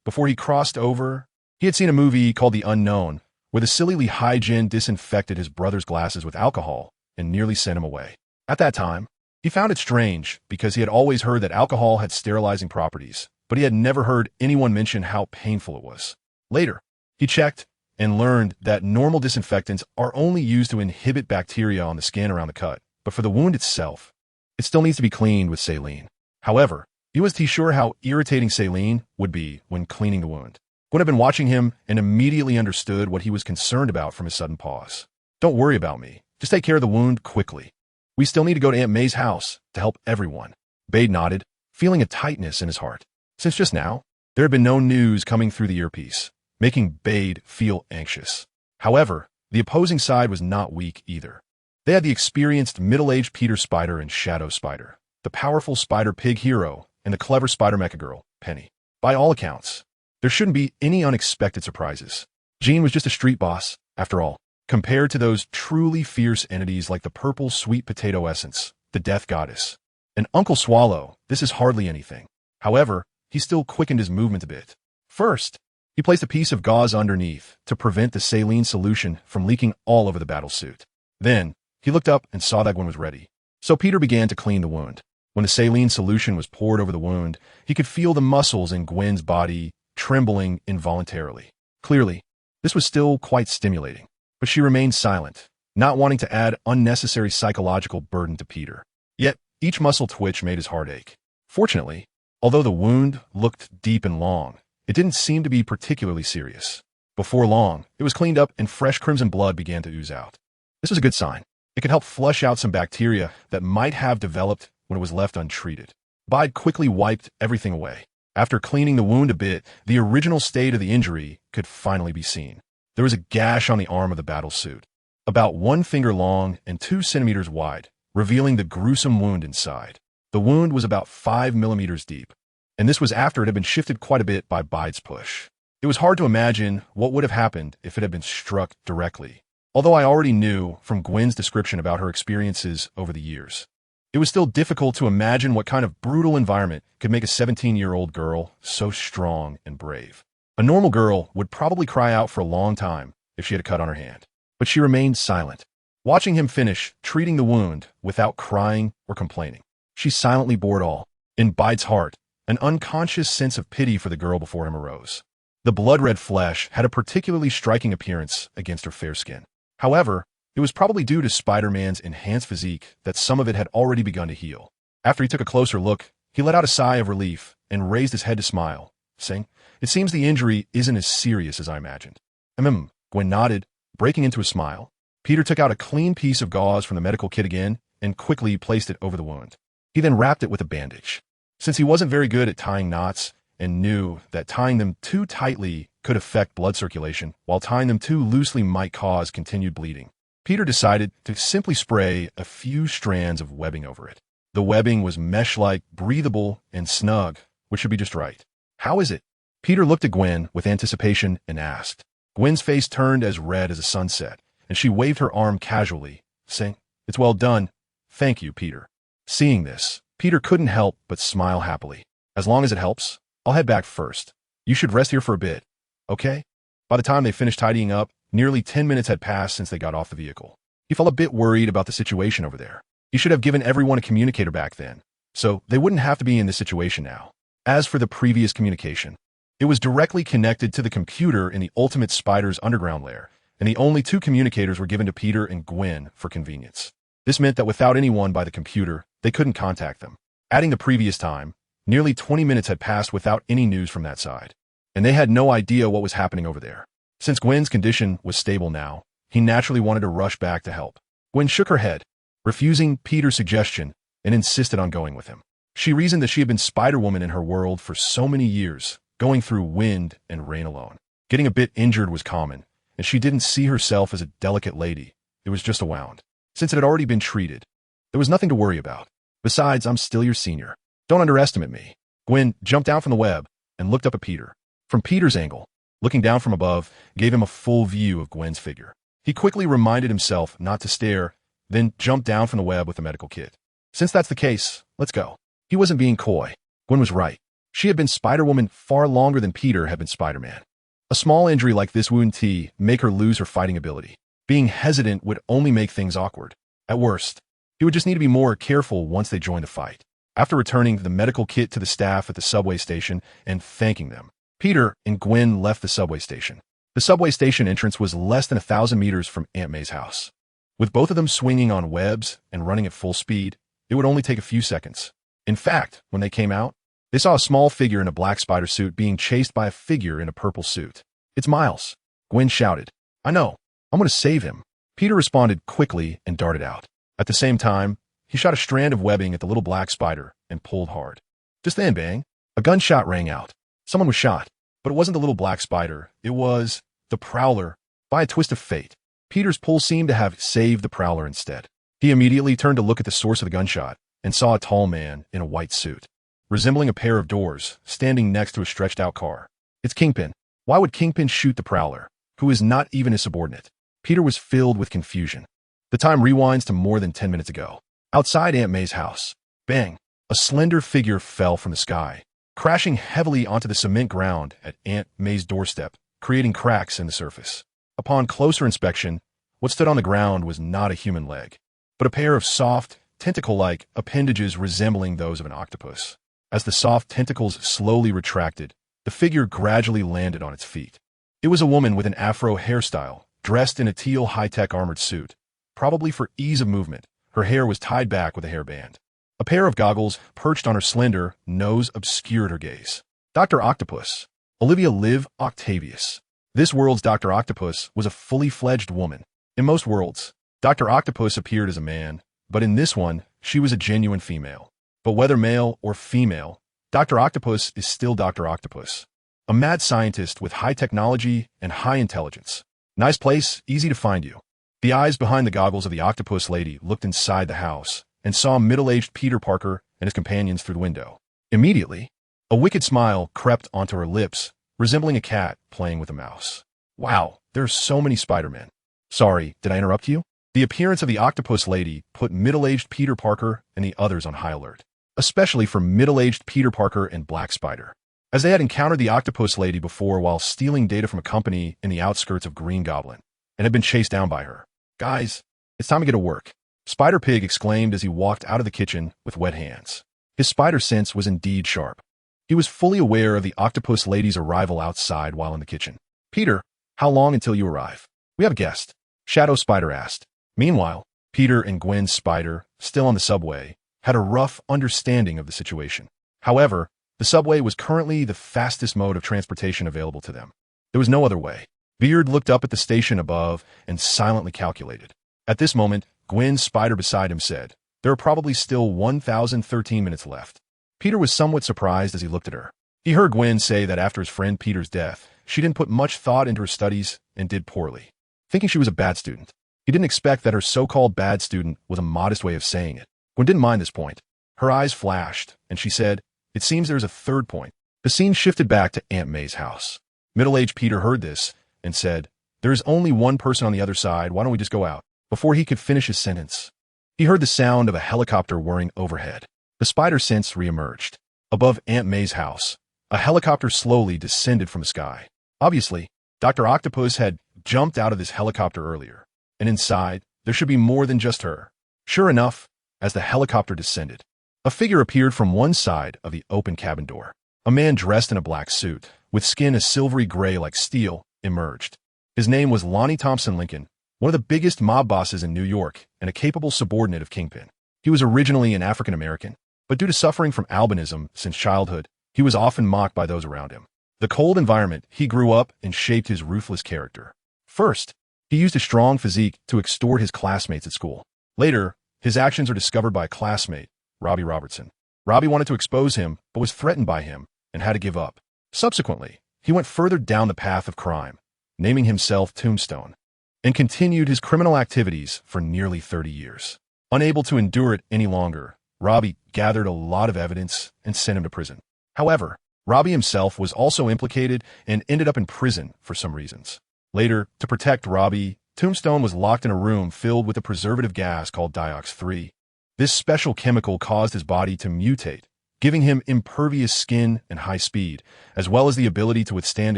Speaker 1: before he crossed over, he had seen a movie called The Unknown, where the sillily hygiene disinfected his brother's glasses with alcohol and nearly sent him away. At that time, He found it strange because he had always heard that alcohol had sterilizing properties, but he had never heard anyone mention how painful it was. Later, he checked and learned that normal disinfectants are only used to inhibit bacteria on the skin around the cut, but for the wound itself, it still needs to be cleaned with saline. However, he wasn't sure how irritating saline would be when cleaning the wound. Gwen had been watching him and immediately understood what he was concerned about from his sudden pause. Don't worry about me. Just take care of the wound quickly. We still need to go to Aunt May's house to help everyone. Bade nodded, feeling a tightness in his heart. Since just now, there had been no news coming through the earpiece, making Bade feel anxious. However, the opposing side was not weak either. They had the experienced middle-aged Peter Spider and Shadow Spider, the powerful Spider Pig hero, and the clever Spider Mecha Girl, Penny. By all accounts, there shouldn't be any unexpected surprises. Jean was just a street boss, after all, compared to those truly fierce entities like the purple sweet potato essence, the Death Goddess. And Uncle Swallow, this is hardly anything. However, he still quickened his movement a bit. First, he placed a piece of gauze underneath to prevent the saline solution from leaking all over the battlesuit. Then, he looked up and saw that Gwen was ready. So Peter began to clean the wound. When the saline solution was poured over the wound, he could feel the muscles in Gwen's body trembling involuntarily. Clearly, this was still quite stimulating, but she remained silent, not wanting to add unnecessary psychological burden to Peter. Yet, each muscle twitch made his heart ache. Fortunately, although the wound looked deep and long, it didn't seem to be particularly serious. Before long, it was cleaned up and fresh crimson blood began to ooze out. This was a good sign. It could help flush out some bacteria that might have developed when it was left untreated. Bide quickly wiped everything away. After cleaning the wound a bit, the original state of the injury could finally be seen. There was a gash on the arm of the battlesuit, about 1 finger long and 2 centimeters wide, revealing the gruesome wound inside. The wound was about 5 millimeters deep, and this was after it had been shifted quite a bit by Bide's push. It was hard to imagine what would have happened if it had been struck directly, although I already knew from Gwen's description about her experiences over the years. It was still difficult to imagine what kind of brutal environment could make a 17-year-old girl so strong and brave. A normal girl would probably cry out for a long time if she had a cut on her hand, but she remained silent, watching him finish treating the wound without crying or complaining. She silently bore it all. In Bide's heart, an unconscious sense of pity for the girl before him arose. The blood-red flesh had a particularly striking appearance against her fair skin. However, it was probably due to Spider-Man's enhanced physique that some of it had already begun to heal. After he took a closer look, he let out a sigh of relief and raised his head to smile, saying, "It seems the injury isn't as serious as I imagined." Gwen nodded, breaking into a smile. Peter took out a clean piece of gauze from the medical kit again and quickly placed it over the wound. He then wrapped it with a bandage. Since he wasn't very good at tying knots and knew that tying them too tightly could affect blood circulation, while tying them too loosely might cause continued bleeding, Peter decided to simply spray a few strands of webbing over it. The webbing was mesh-like, breathable, and snug, which should be just right. "How is it?" Peter looked at Gwen with anticipation and asked. Gwen's face turned as red as a sunset, and she waved her arm casually, saying, "It's well done. Thank you, Peter." Seeing this, Peter couldn't help but smile happily. "As long as it helps, I'll head back first. You should rest here for a bit, okay?" By the time they finished tidying up, nearly 10 minutes had passed since they got off the vehicle. He felt a bit worried about the situation over there. He should have given everyone a communicator back then, so they wouldn't have to be in this situation now. As for the previous communication, it was directly connected to the computer in the Ultimate Spider's underground lair, and the only 2 communicators were given to Peter and Gwen for convenience. This meant that without anyone by the computer, they couldn't contact them. Adding the previous time, nearly 20 minutes had passed without any news from that side, and they had no idea what was happening over there. Since Gwen's condition was stable now, he naturally wanted to rush back to help. Gwen shook her head, refusing Peter's suggestion, and insisted on going with him. She reasoned that she had been Spider-Woman in her world for so many years, going through wind and rain alone. Getting a bit injured was common, and she didn't see herself as a delicate lady. It was just a wound. Since it had already been treated, there was nothing to worry about. Besides, I'm still your senior. Don't underestimate me. Gwen jumped down from the web and looked up at Peter. From Peter's angle, looking down from above gave him a full view of Gwen's figure. He quickly reminded himself not to stare, then jumped down from the web with the medical kit. Since that's the case, let's go. He wasn't being coy. Gwen was right. She had been Spider-Woman far longer than Peter had been Spider-Man. A small injury like this wouldn't make her lose her fighting ability. Being hesitant would only make things awkward. At worst, He would just need to be more careful once they joined the fight. After returning the medical kit to the staff at the subway station and thanking them, Peter and Gwen left the subway station. The subway station entrance was less than 1,000 meters from Aunt May's house. With both of them swinging on webs and running at full speed, it would only take a few seconds. In fact, when they came out, they saw a small figure in a black spider suit being chased by a figure in a purple suit. "It's Miles," Gwen shouted. "I know. I'm going to save him." Peter responded quickly and darted out. At the same time, he shot a strand of webbing at the little black spider and pulled hard. Just then, bang, a gunshot rang out. Someone was shot, but it wasn't the little black spider. It was the Prowler. By a twist of fate, Peter's pull seemed to have saved the Prowler instead. He immediately turned to look at the source of the gunshot and saw a tall man in a white suit, resembling a pair of doors, standing next to a stretched-out car. It's Kingpin. Why would Kingpin shoot the Prowler, who is not even his subordinate? Peter was filled with confusion. The time rewinds to more than 10 minutes ago. Outside Aunt May's house, bang, a slender figure fell from the sky, crashing heavily onto the cement ground at Aunt May's doorstep, creating cracks in the surface. Upon closer inspection, what stood on the ground was not a human leg, but a pair of soft, tentacle-like appendages resembling those of an octopus. As the soft tentacles slowly retracted, the figure gradually landed on its feet. It was a woman with an afro hairstyle, dressed in a teal high-tech armored suit. Probably for ease of movement, her hair was tied back with a hairband. A pair of goggles perched on her slender nose obscured her gaze. Dr. Octopus, Olivia Liv Octavius. This world's Dr. Octopus was a fully fledged woman. In most worlds, Dr. Octopus appeared as a man, but in this one, she was a genuine female. But whether male or female, Dr. Octopus is still Dr. Octopus. A mad scientist with high technology and high intelligence. Nice place, easy to find you. The eyes behind the goggles of the octopus lady looked inside the house and saw middle-aged Peter Parker and his companions through the window. Immediately, a wicked smile crept onto her lips, resembling a cat playing with a mouse. "Wow, there are so many Spider-Men." "Sorry, did I interrupt you?" The appearance of the octopus lady put middle-aged Peter Parker and the others on high alert, especially for middle-aged Peter Parker and Black Spider, as they had encountered the octopus lady before while stealing data from a company in the outskirts of Green Goblin and had been chased down by her. "Guys, it's time to get to work," Spider-Pig exclaimed as he walked out of the kitchen with wet hands. His spider sense was indeed sharp. He was fully aware of the octopus lady's arrival outside while in the kitchen. "Peter, how long until you arrive?" "We have a guest," Shadow Spider asked. Meanwhile, Peter and Gwen Spider, still on the subway, had a rough understanding of the situation. However, the subway was currently the fastest mode of transportation available to them. There was no other way. Beard looked up at the station above and silently calculated. At this moment, Gwen Spider beside him said, "There are probably still 1,013 minutes left." Peter was somewhat surprised as he looked at her. He heard Gwen say that after his friend Peter's death, she didn't put much thought into her studies and did poorly, thinking she was a bad student. He didn't expect that her so-called bad student was a modest way of saying it. Gwen didn't mind this point. Her eyes flashed, and she said, "It seems there's a third point." The scene shifted back to Aunt May's house. Middle-aged Peter heard this and said, "There is only one person on the other side, why don't we just go out?" Before he could finish his sentence, he heard the sound of a helicopter whirring overhead. The spider sense reemerged. Above Aunt May's house, a helicopter slowly descended from the sky. Obviously, Dr. Octopus had jumped out of this helicopter earlier, and inside, there should be more than just her. Sure enough, as the helicopter descended, a figure appeared from one side of the open cabin door. A man dressed in a black suit, with skin a silvery gray like steel, emerged. His name was Lonnie Thompson Lincoln, one of the biggest mob bosses in New York and a capable subordinate of Kingpin. He was originally an African American, but due to suffering from albinism since childhood, he was often mocked by those around him. The cold environment he grew up in shaped his ruthless character. First, he used a strong physique to extort his classmates at school. Later, his actions are discovered by a classmate, Robbie Robertson. Robbie wanted to expose him, but was threatened by him and had to give up. Subsequently, he went further down the path of crime, naming himself Tombstone, and continued his criminal activities for nearly 30 years. Unable to endure it any longer, Robbie gathered a lot of evidence and sent him to prison. However, Robbie himself was also implicated and ended up in prison for some reasons. Later, to protect Robbie, Tombstone was locked in a room filled with a preservative gas called diox-3. This special chemical caused his body to mutate, giving him impervious skin and high speed, as well as the ability to withstand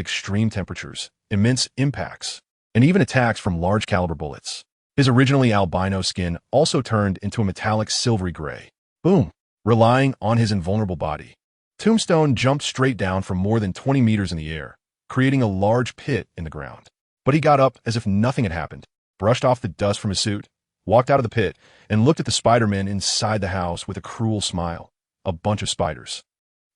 Speaker 1: extreme temperatures, immense impacts, and even attacks from large-caliber bullets. His originally albino skin also turned into a metallic silvery gray. Boom! Relying on his invulnerable body, Tombstone jumped straight down from more than 20 meters in the air, creating a large pit in the ground. But he got up as if nothing had happened, brushed off the dust from his suit, walked out of the pit, and looked at the Spider-Men inside the house with a cruel smile. A bunch of spiders.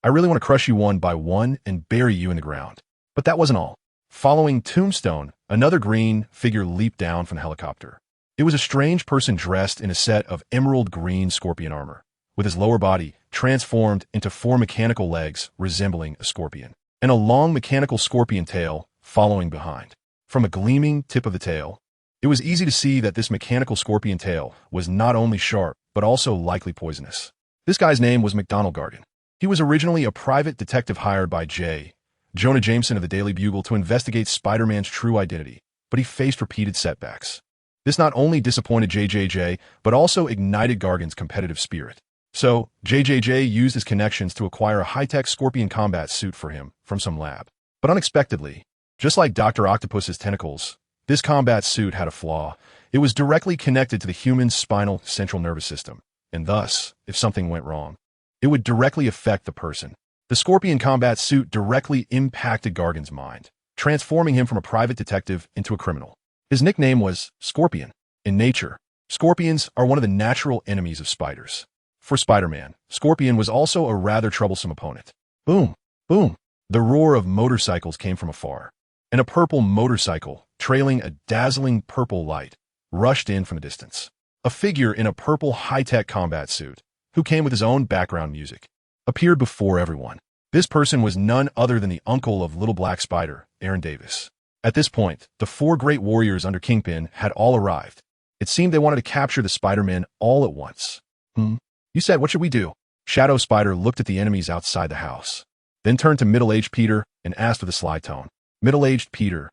Speaker 1: I really want to crush you one by one and bury you in the ground. But that wasn't all. Following Tombstone, another green figure leaped down from the helicopter. It was a strange person dressed in a set of emerald green scorpion armor, with his lower body transformed into 4 mechanical legs resembling a scorpion, and a long mechanical scorpion tail following behind. From a gleaming tip of the tail, it was easy to see that this mechanical scorpion tail was not only sharp, but also likely poisonous. This guy's name was McDonald Gargan. He was originally a private detective hired by Jonah Jameson of the Daily Bugle to investigate Spider-Man's true identity, but he faced repeated setbacks. This not only disappointed JJJ, but also ignited Gargan's competitive spirit. So, JJJ used his connections to acquire a high-tech scorpion combat suit for him from some lab. But unexpectedly, just like Dr. Octopus's tentacles, this combat suit had a flaw. It was directly connected to the human's spinal central nervous system, and thus, if something went wrong, it would directly affect the person. The scorpion combat suit directly impacted Gargan's mind, transforming him from a private detective into a criminal. His nickname was Scorpion. In nature, scorpions are one of the natural enemies of spiders. For Spider-Man, Scorpion was also a rather troublesome opponent. Boom! Boom! The roar of motorcycles came from afar, and a purple motorcycle, trailing a dazzling purple light, rushed in from a distance. A figure in a purple high-tech combat suit, who came with his own background music, appeared before everyone. This person was none other than the uncle of Little Black Spider, Aaron Davis. At this point, the 4 great warriors under Kingpin had all arrived. It seemed they wanted to capture the Spider-Men all at once. You said, what should we do? Shadow Spider looked at the enemies outside the house, then turned to middle-aged Peter and asked with a sly tone. Middle-aged Peter,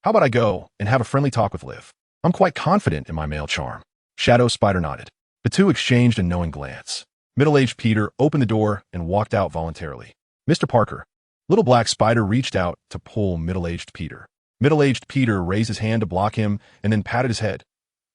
Speaker 1: how about I go and have a friendly talk with Liv? I'm quite confident in my male charm. Shadow Spider nodded. The two exchanged a knowing glance. Middle-aged Peter opened the door and walked out voluntarily. Mr. Parker. Little Black Spider reached out to pull middle-aged Peter. Middle-aged Peter raised his hand to block him and then patted his head.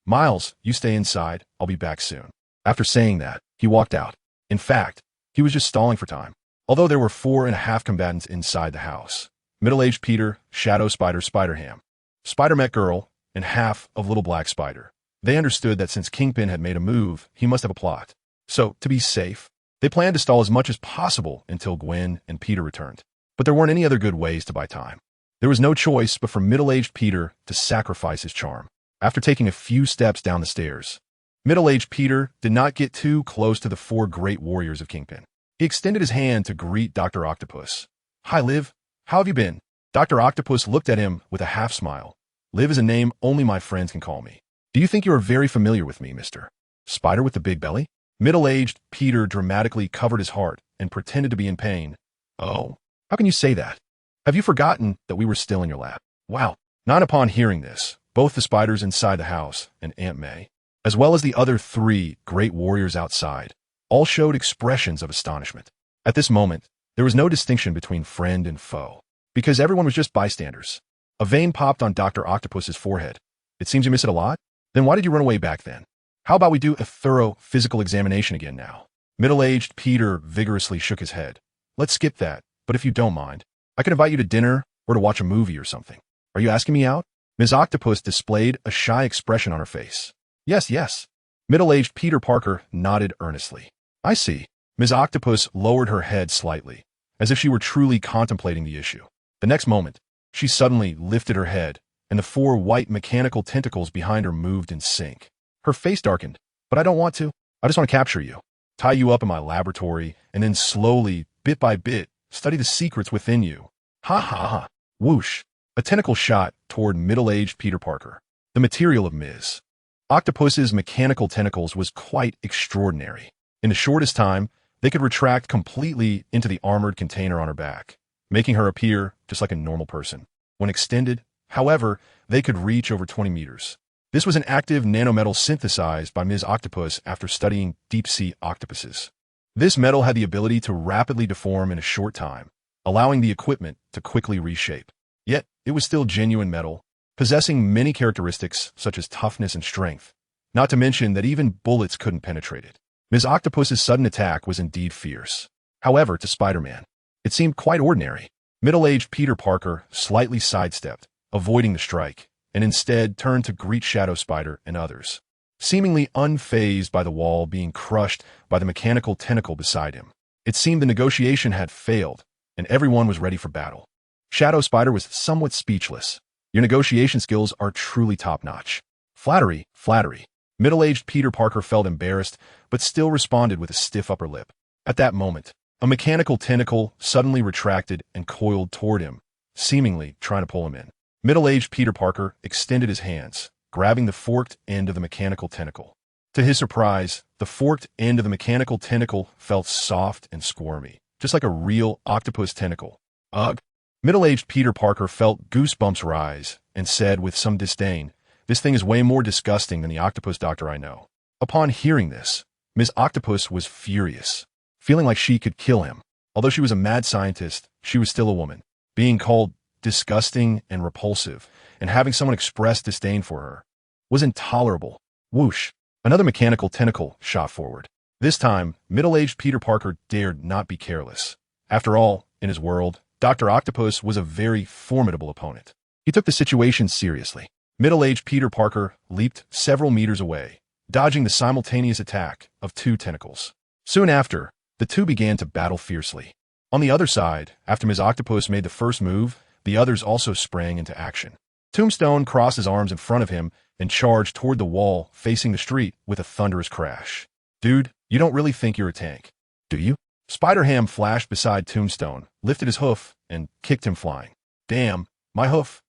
Speaker 1: Miles, you stay inside. I'll be back soon. After saying that, he walked out. In fact, he was just stalling for time. Although there were 4.5 combatants inside the house. Middle-aged Peter, Shadow Spider, Spider-Ham, Spider-Met Girl, and half of Little Black Spider. They understood that since Kingpin had made a move, he must have a plot. So, to be safe, they planned to stall as much as possible until Gwen and Peter returned. But there weren't any other good ways to buy time. There was no choice but for middle-aged Peter to sacrifice his charm. After taking a few steps down the stairs, middle-aged Peter did not get too close to the 4 great warriors of Kingpin. He extended his hand to greet Dr. Octopus. Hi, Liv. How have you been? Dr. Octopus looked at him with a half-smile. Liv is a name only my friends can call me. Do you think you are very familiar with me, Mr. Spider with the big belly? Middle-aged Peter dramatically covered his heart and pretended to be in pain. Oh, how can you say that? Have you forgotten that we were still in your lab? Wow. Not upon hearing this, both the spiders inside the house and Aunt May, as well as the other 3 great warriors outside, all showed expressions of astonishment. At this moment, there was no distinction between friend and foe, because everyone was just bystanders. A vein popped on Dr. Octopus's forehead. It seems you miss it a lot? Then why did you run away back then? How about we do a thorough physical examination again now? Middle-aged Peter vigorously shook his head. Let's skip that, but if you don't mind, I could invite you to dinner or to watch a movie or something. Are you asking me out? Ms. Octopus displayed a shy expression on her face. Yes. Middle-aged Peter Parker nodded earnestly. I see. Ms. Octopus lowered her head slightly, as if she were truly contemplating the issue. The next moment, she suddenly lifted her head, and the 4 white mechanical tentacles behind her moved in sync. Her face darkened. But I don't want to. I just want to capture you, tie you up in my laboratory, and then slowly, bit by bit, study the secrets within you. Ha ha ha. Whoosh. A tentacle shot toward middle-aged Peter Parker. The material of Ms. Octopus's mechanical tentacles was quite extraordinary. In the shortest time, they could retract completely into the armored container on her back, making her appear just like a normal person. When extended, however, they could reach over 20 meters. This was an active nanometal synthesized by Ms. Octopus after studying deep-sea octopuses. This metal had the ability to rapidly deform in a short time, allowing the equipment to quickly reshape. Yet, it was still genuine metal, possessing many characteristics such as toughness and strength, not to mention that even bullets couldn't penetrate it. Ms. Octopus's sudden attack was indeed fierce. However, to Spider-Man, it seemed quite ordinary. Middle-aged Peter Parker slightly sidestepped, avoiding the strike, and instead turned to greet Shadow Spider and others, seemingly unfazed by the wall being crushed by the mechanical tentacle beside him. It seemed the negotiation had failed, and everyone was ready for battle. Shadow Spider was somewhat speechless. Your negotiation skills are truly top-notch. Flattery, flattery. Middle-aged Peter Parker felt embarrassed, but still responded with a stiff upper lip. At that moment, a mechanical tentacle suddenly retracted and coiled toward him, seemingly trying to pull him in. Middle-aged Peter Parker extended his hands, grabbing the forked end of the mechanical tentacle. To his surprise, the forked end of the mechanical tentacle felt soft and squirmy, just like a real octopus tentacle. Ugh! Middle-aged Peter Parker felt goosebumps rise and said with some disdain, "This thing is way more disgusting than the octopus doctor I know." Upon hearing this, Ms. Octopus was furious, feeling like she could kill him. Although she was a mad scientist, she was still a woman. Being called disgusting and repulsive, and having someone express disdain for her, was intolerable. Whoosh! Another mechanical tentacle shot forward. This time, middle-aged Peter Parker dared not be careless. After all, in his world, Dr. Octopus was a very formidable opponent. He took the situation seriously. Middle-aged Peter Parker leaped several meters away, dodging the simultaneous attack of two tentacles. Soon after, the two began to battle fiercely. On the other side, after Ms. Octopus made the first move, the others also sprang into action. Tombstone crossed his arms in front of him and charged toward the wall facing the street with a thunderous crash. "Dude, you don't really think you're a tank, do you?" Spider-Ham flashed beside Tombstone, lifted his hoof, and kicked him flying. "Damn, my hoof.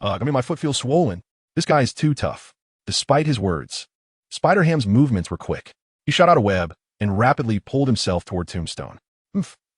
Speaker 1: My foot feels swollen. This guy is too tough." Despite his words, Spider-Ham's movements were quick. He shot out a web and rapidly pulled himself toward Tombstone.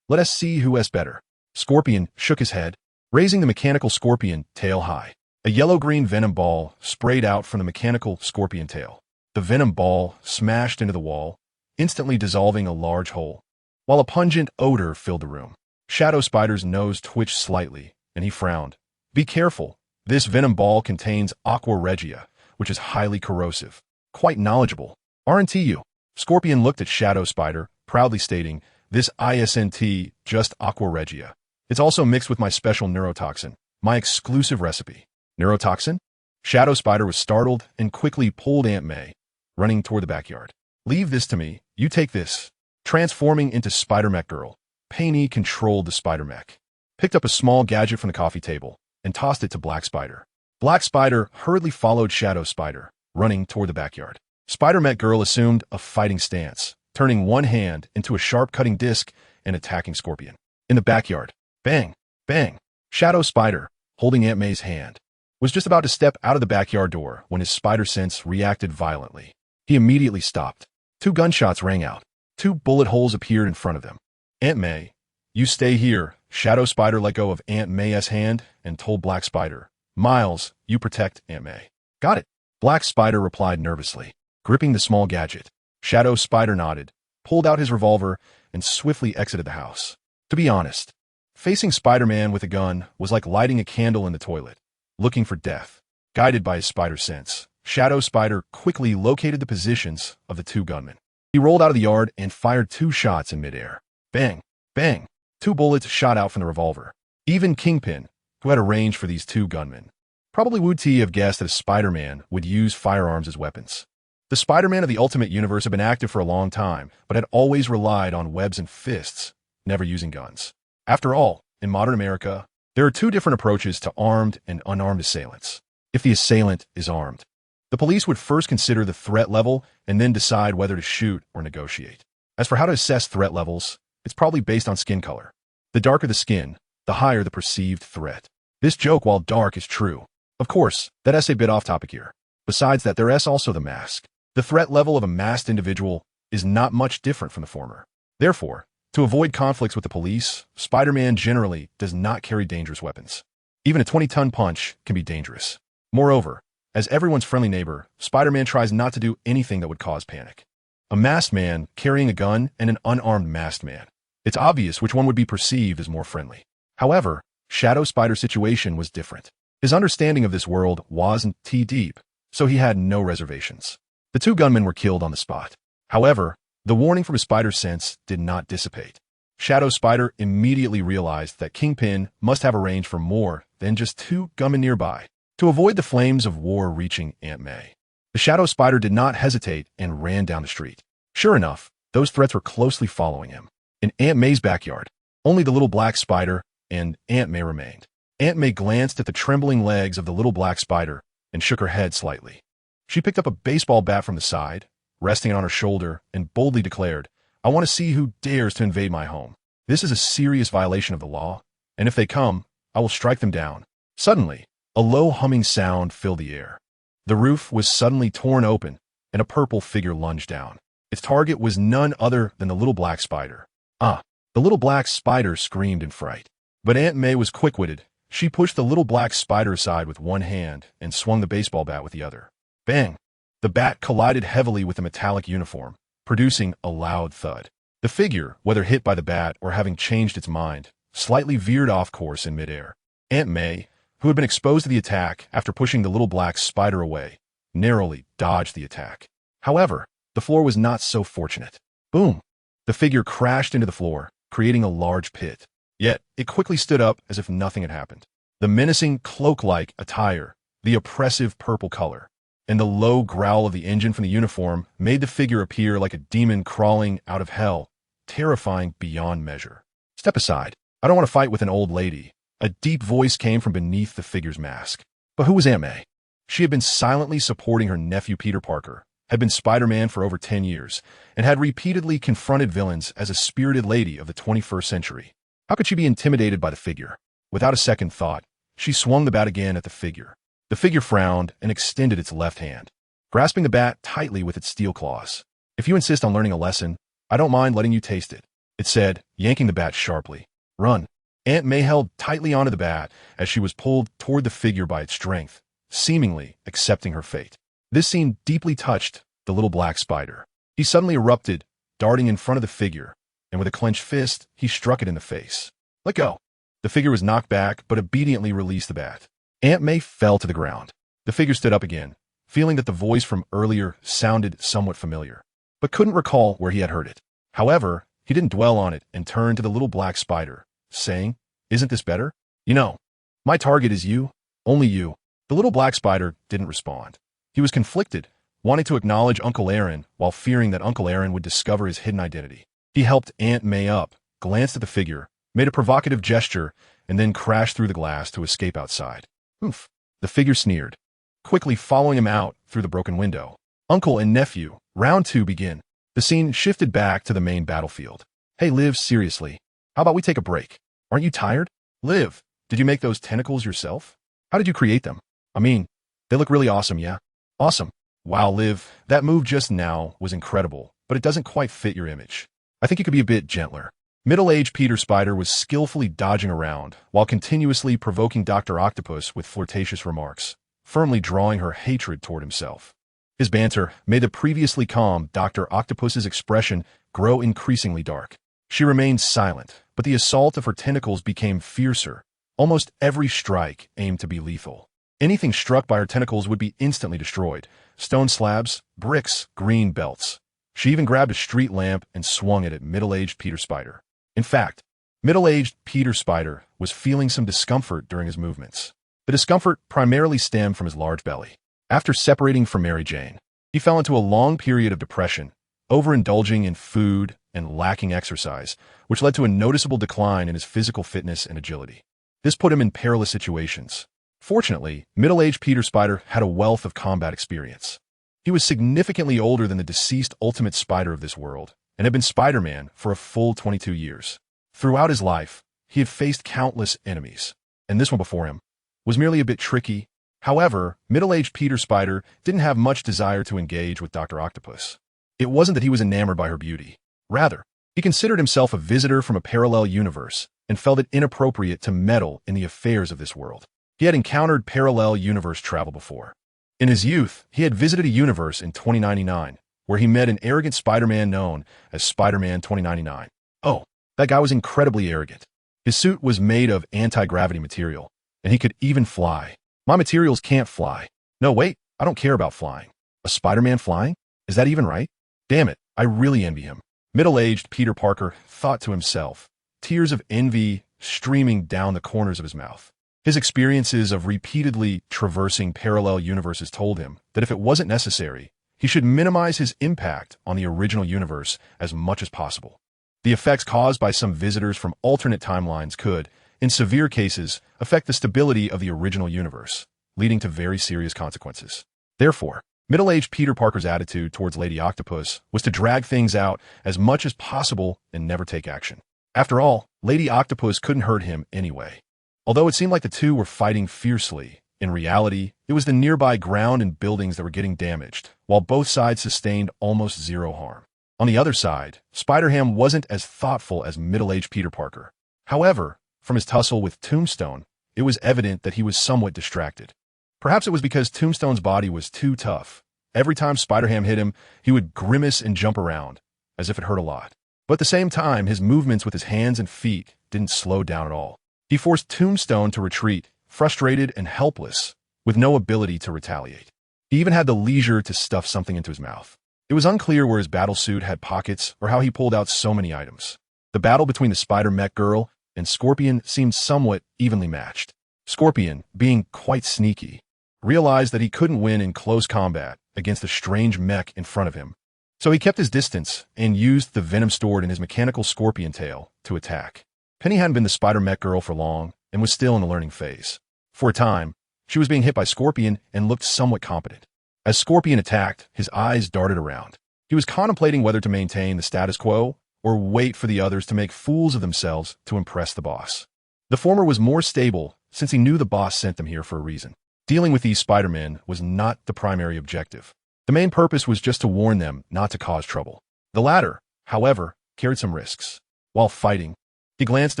Speaker 1: Let us see who is better." Scorpion shook his head, raising the mechanical scorpion tail high. A yellow-green venom ball sprayed out from the mechanical scorpion tail. The venom ball smashed into the wall, instantly dissolving a large hole, while a pungent odor filled the room. Shadow Spider's nose twitched slightly, and he frowned. "Be careful. This venom ball contains aqua regia, which is highly corrosive. Quite knowledgeable, aren't you?" Scorpion looked at Shadow Spider, proudly stating, "This isn't just aqua regia. It's also mixed with my special neurotoxin, my exclusive recipe." "Neurotoxin?" Shadow Spider was startled and quickly pulled Aunt May, running toward the backyard. "Leave this to me. You take this." Transforming into Spider-Mech Girl, Painey controlled the Spider-Mech, picked up a small gadget from the coffee table, and tossed it to Black Spider. Black Spider hurriedly followed Shadow Spider, running toward the backyard. Spider-Mech Girl assumed a fighting stance, turning one hand into a sharp cutting disc and attacking Scorpion. In the backyard, bang, bang. Shadow Spider, holding Aunt May's hand, was just about to step out of the backyard door when his spider sense reacted violently. He immediately stopped. Two gunshots rang out. Two bullet holes appeared in front of them. "Aunt May, you stay here." Shadow Spider let go of Aunt May's hand and told Black Spider, "Miles, you protect Aunt May." "Got it." Black Spider replied nervously, gripping the small gadget. Shadow Spider nodded, pulled out his revolver, and swiftly exited the house. To be honest, facing Spider-Man with a gun was like lighting a candle in the toilet, looking for death. Guided by his spider sense, Shadow Spider quickly located the positions of the two gunmen. He rolled out of the yard and fired two shots in midair. Bang, bang. Two bullets shot out from the revolver. Even Kingpin, who had a range for these two gunmen, probably would have guessed that a Spider-Man would use firearms as weapons. The Spider-Man of the Ultimate Universe had been active for a long time, but had always relied on webs and fists, never using guns. After all, in modern America, there are two different approaches to armed and unarmed assailants. If the assailant is armed, the police would first consider the threat level and then decide whether to shoot or negotiate. As for how to assess threat levels, it's probably based on skin color. The darker the skin, the higher the perceived threat. This joke, while dark, is true. Of course, that's a bit off topic here. Besides that, there is also the mask. The threat level of a masked individual is not much different from the former. Therefore, to avoid conflicts with the police, Spider-Man generally does not carry dangerous weapons. Even a 20-ton punch can be dangerous. Moreover, as everyone's friendly neighbor, Spider-Man tries not to do anything that would cause panic. A masked man carrying a gun and an unarmed masked man. It's obvious which one would be perceived as more friendly. However, Shadow Spider's situation was different. His understanding of this world wasn't too deep, so he had no reservations. The two gunmen were killed on the spot. However, the warning from his spider sense did not dissipate. Shadow Spider immediately realized that Kingpin must have arranged for more than just two gunmen nearby to avoid the flames of war reaching Aunt May. The Shadow Spider did not hesitate and ran down the street. Sure enough, those threats were closely following him. In Aunt May's backyard, only the little black spider and Aunt May remained. Aunt May glanced at the trembling legs of the little black spider and shook her head slightly. She picked up a baseball bat from the side, resting it on her shoulder, and boldly declared, "I want to see who dares to invade my home. This is a serious violation of the law, and if they come, I will strike them down." Suddenly, a low humming sound filled the air. The roof was suddenly torn open, and a purple figure lunged down. Its target was none other than the little black spider. Ah! The little black spider screamed in fright. But Aunt May was quick-witted. She pushed the little black spider aside with one hand and swung the baseball bat with the other. Bang! The bat collided heavily with the metallic uniform, producing a loud thud. The figure, whether hit by the bat or having changed its mind, slightly veered off course in midair. Aunt May, who had been exposed to the attack after pushing the little black spider away, narrowly dodged the attack. However, the floor was not so fortunate. Boom! The figure crashed into the floor, creating a large pit. Yet, it quickly stood up as if nothing had happened. The menacing cloak-like attire, the oppressive purple color, and the low growl of the engine from the uniform made the figure appear like a demon crawling out of hell, terrifying beyond measure. "Step aside. I don't want to fight with an old lady." A deep voice came from beneath the figure's mask. But who was Aunt May? She had been silently supporting her nephew Peter Parker, had been Spider-Man for over 10 years, and had repeatedly confronted villains as a spirited lady of the 21st century. How could she be intimidated by the figure? Without a second thought, she swung the bat again at the figure. The figure frowned and extended its left hand, grasping the bat tightly with its steel claws. "If you insist on learning a lesson, I don't mind letting you taste it," it said, yanking the bat sharply. "Run." Aunt May held tightly onto the bat as she was pulled toward the figure by its strength, seemingly accepting her fate. This scene deeply touched the little black spider. He suddenly erupted, darting in front of the figure, and with a clenched fist, he struck it in the face. "Let go." The figure was knocked back, but obediently released the bat. Aunt May fell to the ground. The figure stood up again, feeling that the voice from earlier sounded somewhat familiar, but couldn't recall where he had heard it. However, he didn't dwell on it and turned to the little black spider, saying, "Isn't this better? You know, my target is you, only you." The little black spider didn't respond. He was conflicted, wanting to acknowledge Uncle Aaron while fearing that Uncle Aaron would discover his hidden identity. He helped Aunt May up, glanced at the figure, made a provocative gesture, and then crashed through the glass to escape outside. "Oof." The figure sneered, quickly following him out through the broken window. Uncle and nephew, round two begin. The scene shifted back to the main battlefield. "Hey, Liv, seriously. How about we take a break? Aren't you tired? Liv, did you make those tentacles yourself? How did you create them? I mean, they look really awesome, yeah? Awesome. Wow, Liv, that move just now was incredible, but it doesn't quite fit your image. I think you could be a bit gentler." Middle-aged Peter Spider was skillfully dodging around while continuously provoking Dr. Octopus with flirtatious remarks, firmly drawing her hatred toward himself. His banter made the previously calm Dr. Octopus's expression grow increasingly dark. She remained silent, but the assault of her tentacles became fiercer. Almost every strike aimed to be lethal. Anything struck by her tentacles would be instantly destroyed. Stone slabs, bricks, green belts. She even grabbed a street lamp and swung it at middle-aged Peter Spider. In fact, middle-aged Peter Spider was feeling some discomfort during his movements. The discomfort primarily stemmed from his large belly. After separating from Mary Jane, he fell into a long period of depression, overindulging in food and lacking exercise, which led to a noticeable decline in his physical fitness and agility. This put him in perilous situations. Fortunately, middle-aged Peter Spider had a wealth of combat experience. He was significantly older than the deceased Ultimate Spider of this world, and had been Spider-Man for a full 22 years. Throughout his life, he had faced countless enemies, and this one before him was merely a bit tricky. However, middle-aged Peter Spider didn't have much desire to engage with Dr. Octopus. It wasn't that he was enamored by her beauty. Rather, he considered himself a visitor from a parallel universe and felt it inappropriate to meddle in the affairs of this world. He had encountered parallel universe travel before. In his youth, he had visited a universe in 2099, where he met an arrogant Spider-Man known as Spider-Man 2099. Oh, that guy was incredibly arrogant. His suit was made of anti-gravity material, and he could even fly. My materials can't fly. No, wait, I don't care about flying. A Spider-Man flying? Is that even right? Damn it, I really envy him. Middle-aged Peter Parker thought to himself, tears of envy streaming down the corners of his mouth. His experiences of repeatedly traversing parallel universes told him that if it wasn't necessary, he should minimize his impact on the original universe as much as possible. The effects caused by some visitors from alternate timelines could, in severe cases, affect the stability of the original universe, leading to very serious consequences. Therefore, middle-aged Peter Parker's attitude towards Lady Octopus was to drag things out as much as possible and never take action. After all, Lady Octopus couldn't hurt him anyway. Although it seemed like the two were fighting fiercely, in reality, it was the nearby ground and buildings that were getting damaged, while both sides sustained almost zero harm. On the other side, Spider-Ham wasn't as thoughtful as middle-aged Peter Parker. However, from his tussle with Tombstone, it was evident that he was somewhat distracted. Perhaps it was because Tombstone's body was too tough. Every time Spider-Ham hit him, he would grimace and jump around, as if it hurt a lot. But at the same time, his movements with his hands and feet didn't slow down at all. He forced Tombstone to retreat, frustrated and helpless, with no ability to retaliate. He even had the leisure to stuff something into his mouth. It was unclear where his battlesuit had pockets or how he pulled out so many items. The battle between the Spider-Mech girl and Scorpion seemed somewhat evenly matched. Scorpion, being quite sneaky, realized that he couldn't win in close combat against the strange mech in front of him. So he kept his distance and used the venom stored in his mechanical scorpion tail to attack. Penny hadn't been the Spider-Mech girl for long and was still in the learning phase. For a time, she was being hit by Scorpion and looked somewhat competent. As Scorpion attacked, his eyes darted around. He was contemplating whether to maintain the status quo or wait for the others to make fools of themselves to impress the boss. The former was more stable since he knew the boss sent them here for a reason. Dealing with these Spider-Men was not the primary objective. The main purpose was just to warn them not to cause trouble. The latter, however, carried some risks. While fighting, he glanced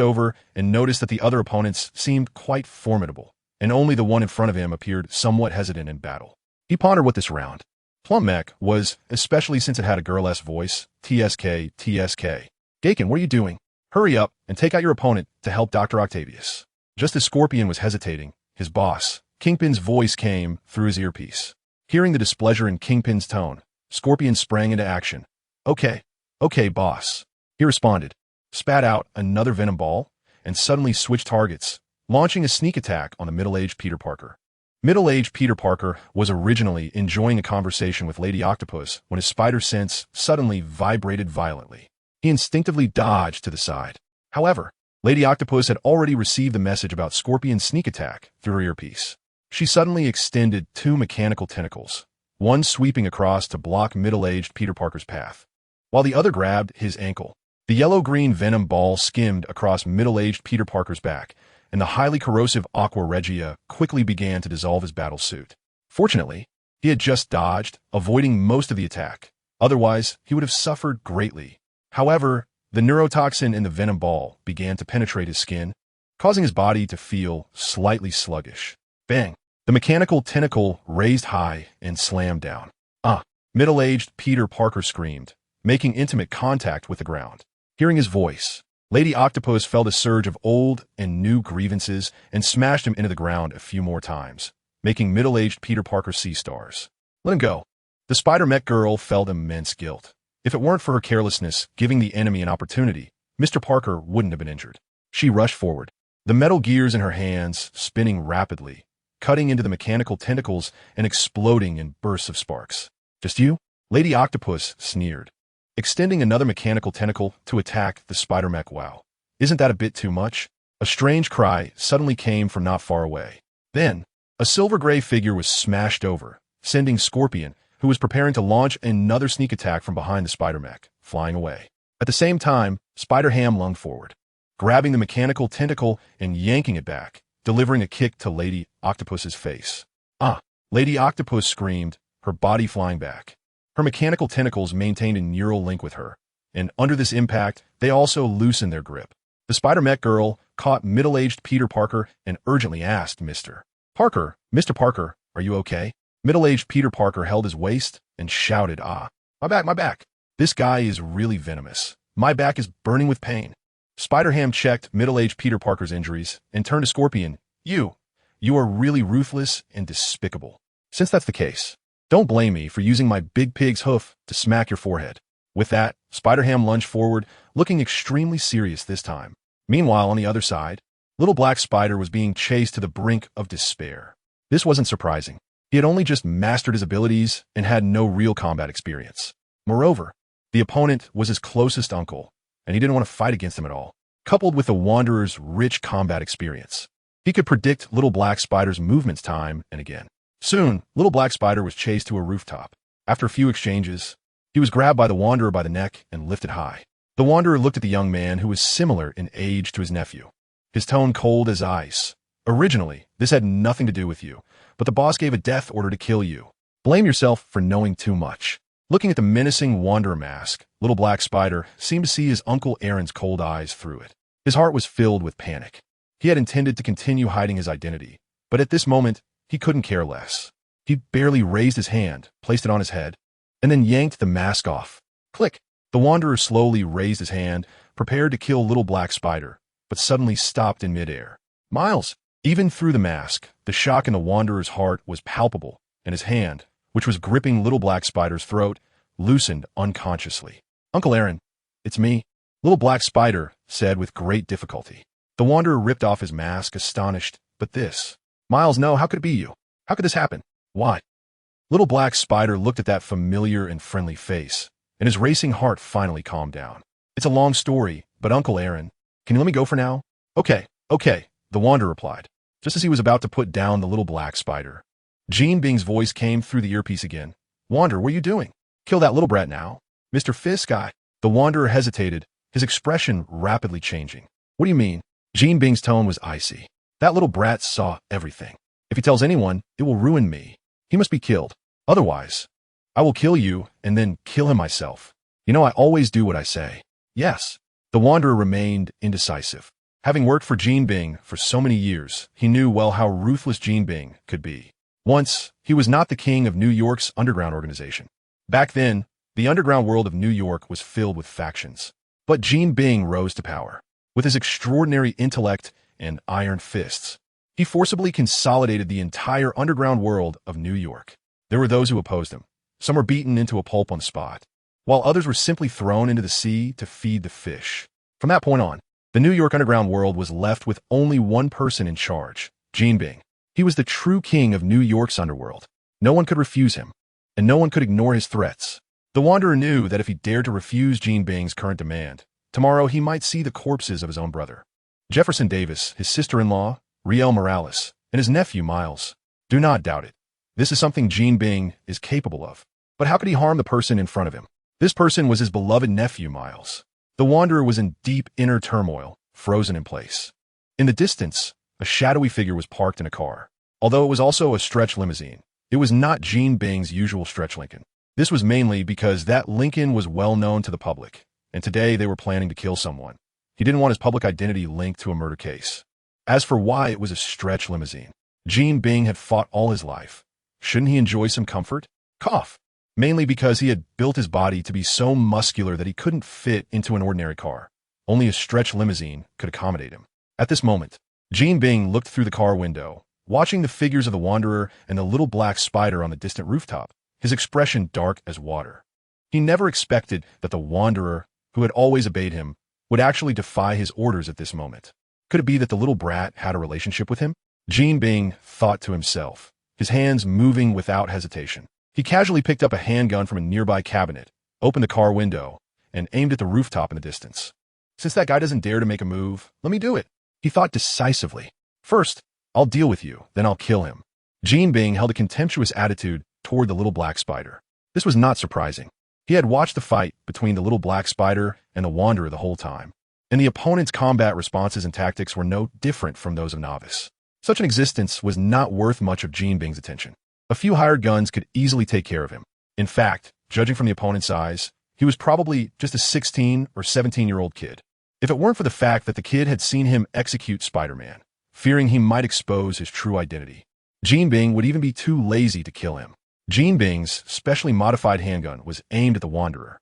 Speaker 1: over and noticed that the other opponents seemed quite formidable, and only the one in front of him appeared somewhat hesitant in battle. He pondered what this round Plum Mech was, especially since it had a girl-esque voice. TSK, TSK. Dakin, what are you doing? Hurry up and take out your opponent to help Dr. Octavius. Just as Scorpion was hesitating, his boss, Kingpin's voice came through his earpiece. Hearing the displeasure in Kingpin's tone, Scorpion sprang into action. Okay, boss. He responded, spat out another venom ball, and suddenly switched targets, launching a sneak attack on the middle-aged Peter Parker. Middle-aged Peter Parker was originally enjoying a conversation with Lady Octopus when his spider sense suddenly vibrated violently. He instinctively dodged to the side. However, Lady Octopus had already received the message about Scorpion's sneak attack through her earpiece. She suddenly extended two mechanical tentacles, one sweeping across to block middle-aged Peter Parker's path, while the other grabbed his ankle. The yellow-green venom ball skimmed across middle-aged Peter Parker's back, and the highly corrosive Aqua Regia quickly began to dissolve his battle suit. Fortunately, he had just dodged, avoiding most of the attack. Otherwise, he would have suffered greatly. However, the neurotoxin in the venom ball began to penetrate his skin, causing his body to feel slightly sluggish. Bang! The mechanical tentacle raised high and slammed down. Middle-aged Peter Parker screamed, making intimate contact with the ground. Hearing his voice, Lady Octopus felt a surge of old and new grievances and smashed him into the ground a few more times, making middle-aged Peter Parker see stars. Let him go. The Spider-Mech girl felt immense guilt. If it weren't for her carelessness giving the enemy an opportunity, Mr. Parker wouldn't have been injured. She rushed forward, the metal gears in her hands spinning rapidly, cutting into the mechanical tentacles and exploding in bursts of sparks. Just you? Lady Octopus sneered, extending another mechanical tentacle to attack the Spider-Mech. Wow. Isn't that a bit too much? A strange cry suddenly came from not far away. Then, a silver-gray figure was smashed over, sending Scorpion, who was preparing to launch another sneak attack from behind the Spider-Mech, flying away. At the same time, Spider-Ham lunged forward, grabbing the mechanical tentacle and yanking it back, delivering a kick to Lady Octopus's face. Lady Octopus screamed, her body flying back. Her mechanical tentacles maintained a neural link with her, and under this impact, they also loosened their grip. The Spider-Mech girl caught middle-aged Peter Parker and urgently asked, Mr. Parker, are you okay? Middle-aged Peter Parker held his waist and shouted, my back. This guy is really venomous. My back is burning with pain. Spider-Ham checked middle-aged Peter Parker's injuries and turned to Scorpion. You You are really ruthless and despicable. Since that's the case, don't blame me for using my big pig's hoof to smack your forehead. With that, Spider-Ham lunged forward, looking extremely serious this time. Meanwhile, on the other side, Little Black Spider was being chased to the brink of despair. This wasn't surprising. He had only just mastered his abilities and had no real combat experience. Moreover, the opponent was his closest uncle, and he didn't want to fight against him at all. Coupled with the Wanderer's rich combat experience, he could predict Little Black Spider's movements time and again. Soon, Little Black Spider was chased to a rooftop. After a few exchanges, he was grabbed by the Wanderer by the neck and lifted high. The Wanderer looked at the young man, who was similar in age to his nephew, his tone cold as ice. Originally, this had nothing to do with you, but the boss gave a death order to kill you. Blame yourself for knowing too much. Looking at the menacing Wanderer mask, Little Black Spider seemed to see his Uncle Aaron's cold eyes through it. His heart was filled with panic. He had intended to continue hiding his identity, but at this moment, he couldn't care less. He barely raised his hand, placed it on his head, and then yanked the mask off. Click! The Wanderer slowly raised his hand, prepared to kill Little Black Spider, but suddenly stopped in midair. Miles! Even through the mask, the shock in the Wanderer's heart was palpable, and his hand, which was gripping Little Black Spider's throat, loosened unconsciously. Uncle Aaron, it's me, Little Black Spider said with great difficulty. The Wanderer ripped off his mask, astonished. But this... Miles, no, how could it be you? How could this happen? Why? Little Black Spider looked at that familiar and friendly face, and his racing heart finally calmed down. It's a long story, but Uncle Aaron, can you let me go for now? Okay, the Wanderer replied, just as he was about to put down the Little Black Spider. Gene Bing's voice came through the earpiece again. Wanderer, what are you doing? Kill that little brat now. Mr. Fisk, The Wanderer hesitated, his expression rapidly changing. What do you mean? Gene Bing's tone was icy. That little brat saw everything. If he tells anyone, it will ruin me. He must be killed. Otherwise, I will kill you and then kill him myself. You know, I always do what I say. Yes. The Wanderer remained indecisive. Having worked for Gene Bing for so many years, he knew well how ruthless Gene Bing could be. Once, he was not the king of New York's underground organization. Back then, the underground world of New York was filled with factions. But Gene Bing rose to power. With his extraordinary intellect and iron fists, he forcibly consolidated the entire underground world of New York. There were those who opposed him. Some were beaten into a pulp on the spot, while others were simply thrown into the sea to feed the fish. From that point on, the New York underground world was left with only one person in charge, Gene Bing. He was the true king of New York's underworld. No one could refuse him, and no one could ignore his threats. The Wanderer knew that if he dared to refuse Gene Bing's current demand, tomorrow he might see the corpses of his own brother, Jefferson Davis, his sister-in-law, Riel Morales, and his nephew Miles. Do not doubt it. This is something Gene Bing is capable of. But how could he harm the person in front of him? This person was his beloved nephew Miles. The Wanderer was in deep inner turmoil, frozen in place. In the distance, a shadowy figure was parked in a car. Although it was also a stretch limousine, it was not Gene Bing's usual stretch Lincoln. This was mainly because that Lincoln was well known to the public, and today they were planning to kill someone. He didn't want his public identity linked to a murder case. As for why it was a stretch limousine, Gene Bing had fought all his life. Shouldn't he enjoy some comfort? Cough. Mainly because he had built his body to be so muscular that he couldn't fit into an ordinary car. Only a stretch limousine could accommodate him. At this moment, Gene Bing looked through the car window, watching the figures of the Wanderer and the Little Black Spider on the distant rooftop, his expression dark as water. He never expected that the Wanderer, who had always obeyed him, would actually defy his orders at this moment. Could it be that the little brat had a relationship with him? Gene Bing thought to himself, his hands moving without hesitation. He casually picked up a handgun from a nearby cabinet, opened the car window, and aimed at the rooftop in the distance. Since that guy doesn't dare to make a move, let me do it. He thought decisively. First, I'll deal with you, then I'll kill him. Gene Bing held a contemptuous attitude toward the Little Black Spider. This was not surprising. He had watched the fight between the Little Black Spider and the Wanderer the whole time, and the opponent's combat responses and tactics were no different from those of novice. Such an existence was not worth much of Gene Bing's attention. A few hired guns could easily take care of him. In fact, judging from the opponent's size, he was probably just a 16 or 17-year-old kid. If it weren't for the fact that the kid had seen him execute Spider-Man, fearing he might expose his true identity, Gene Bing would even be too lazy to kill him. Gene Bing's specially modified handgun was aimed at the Wanderer.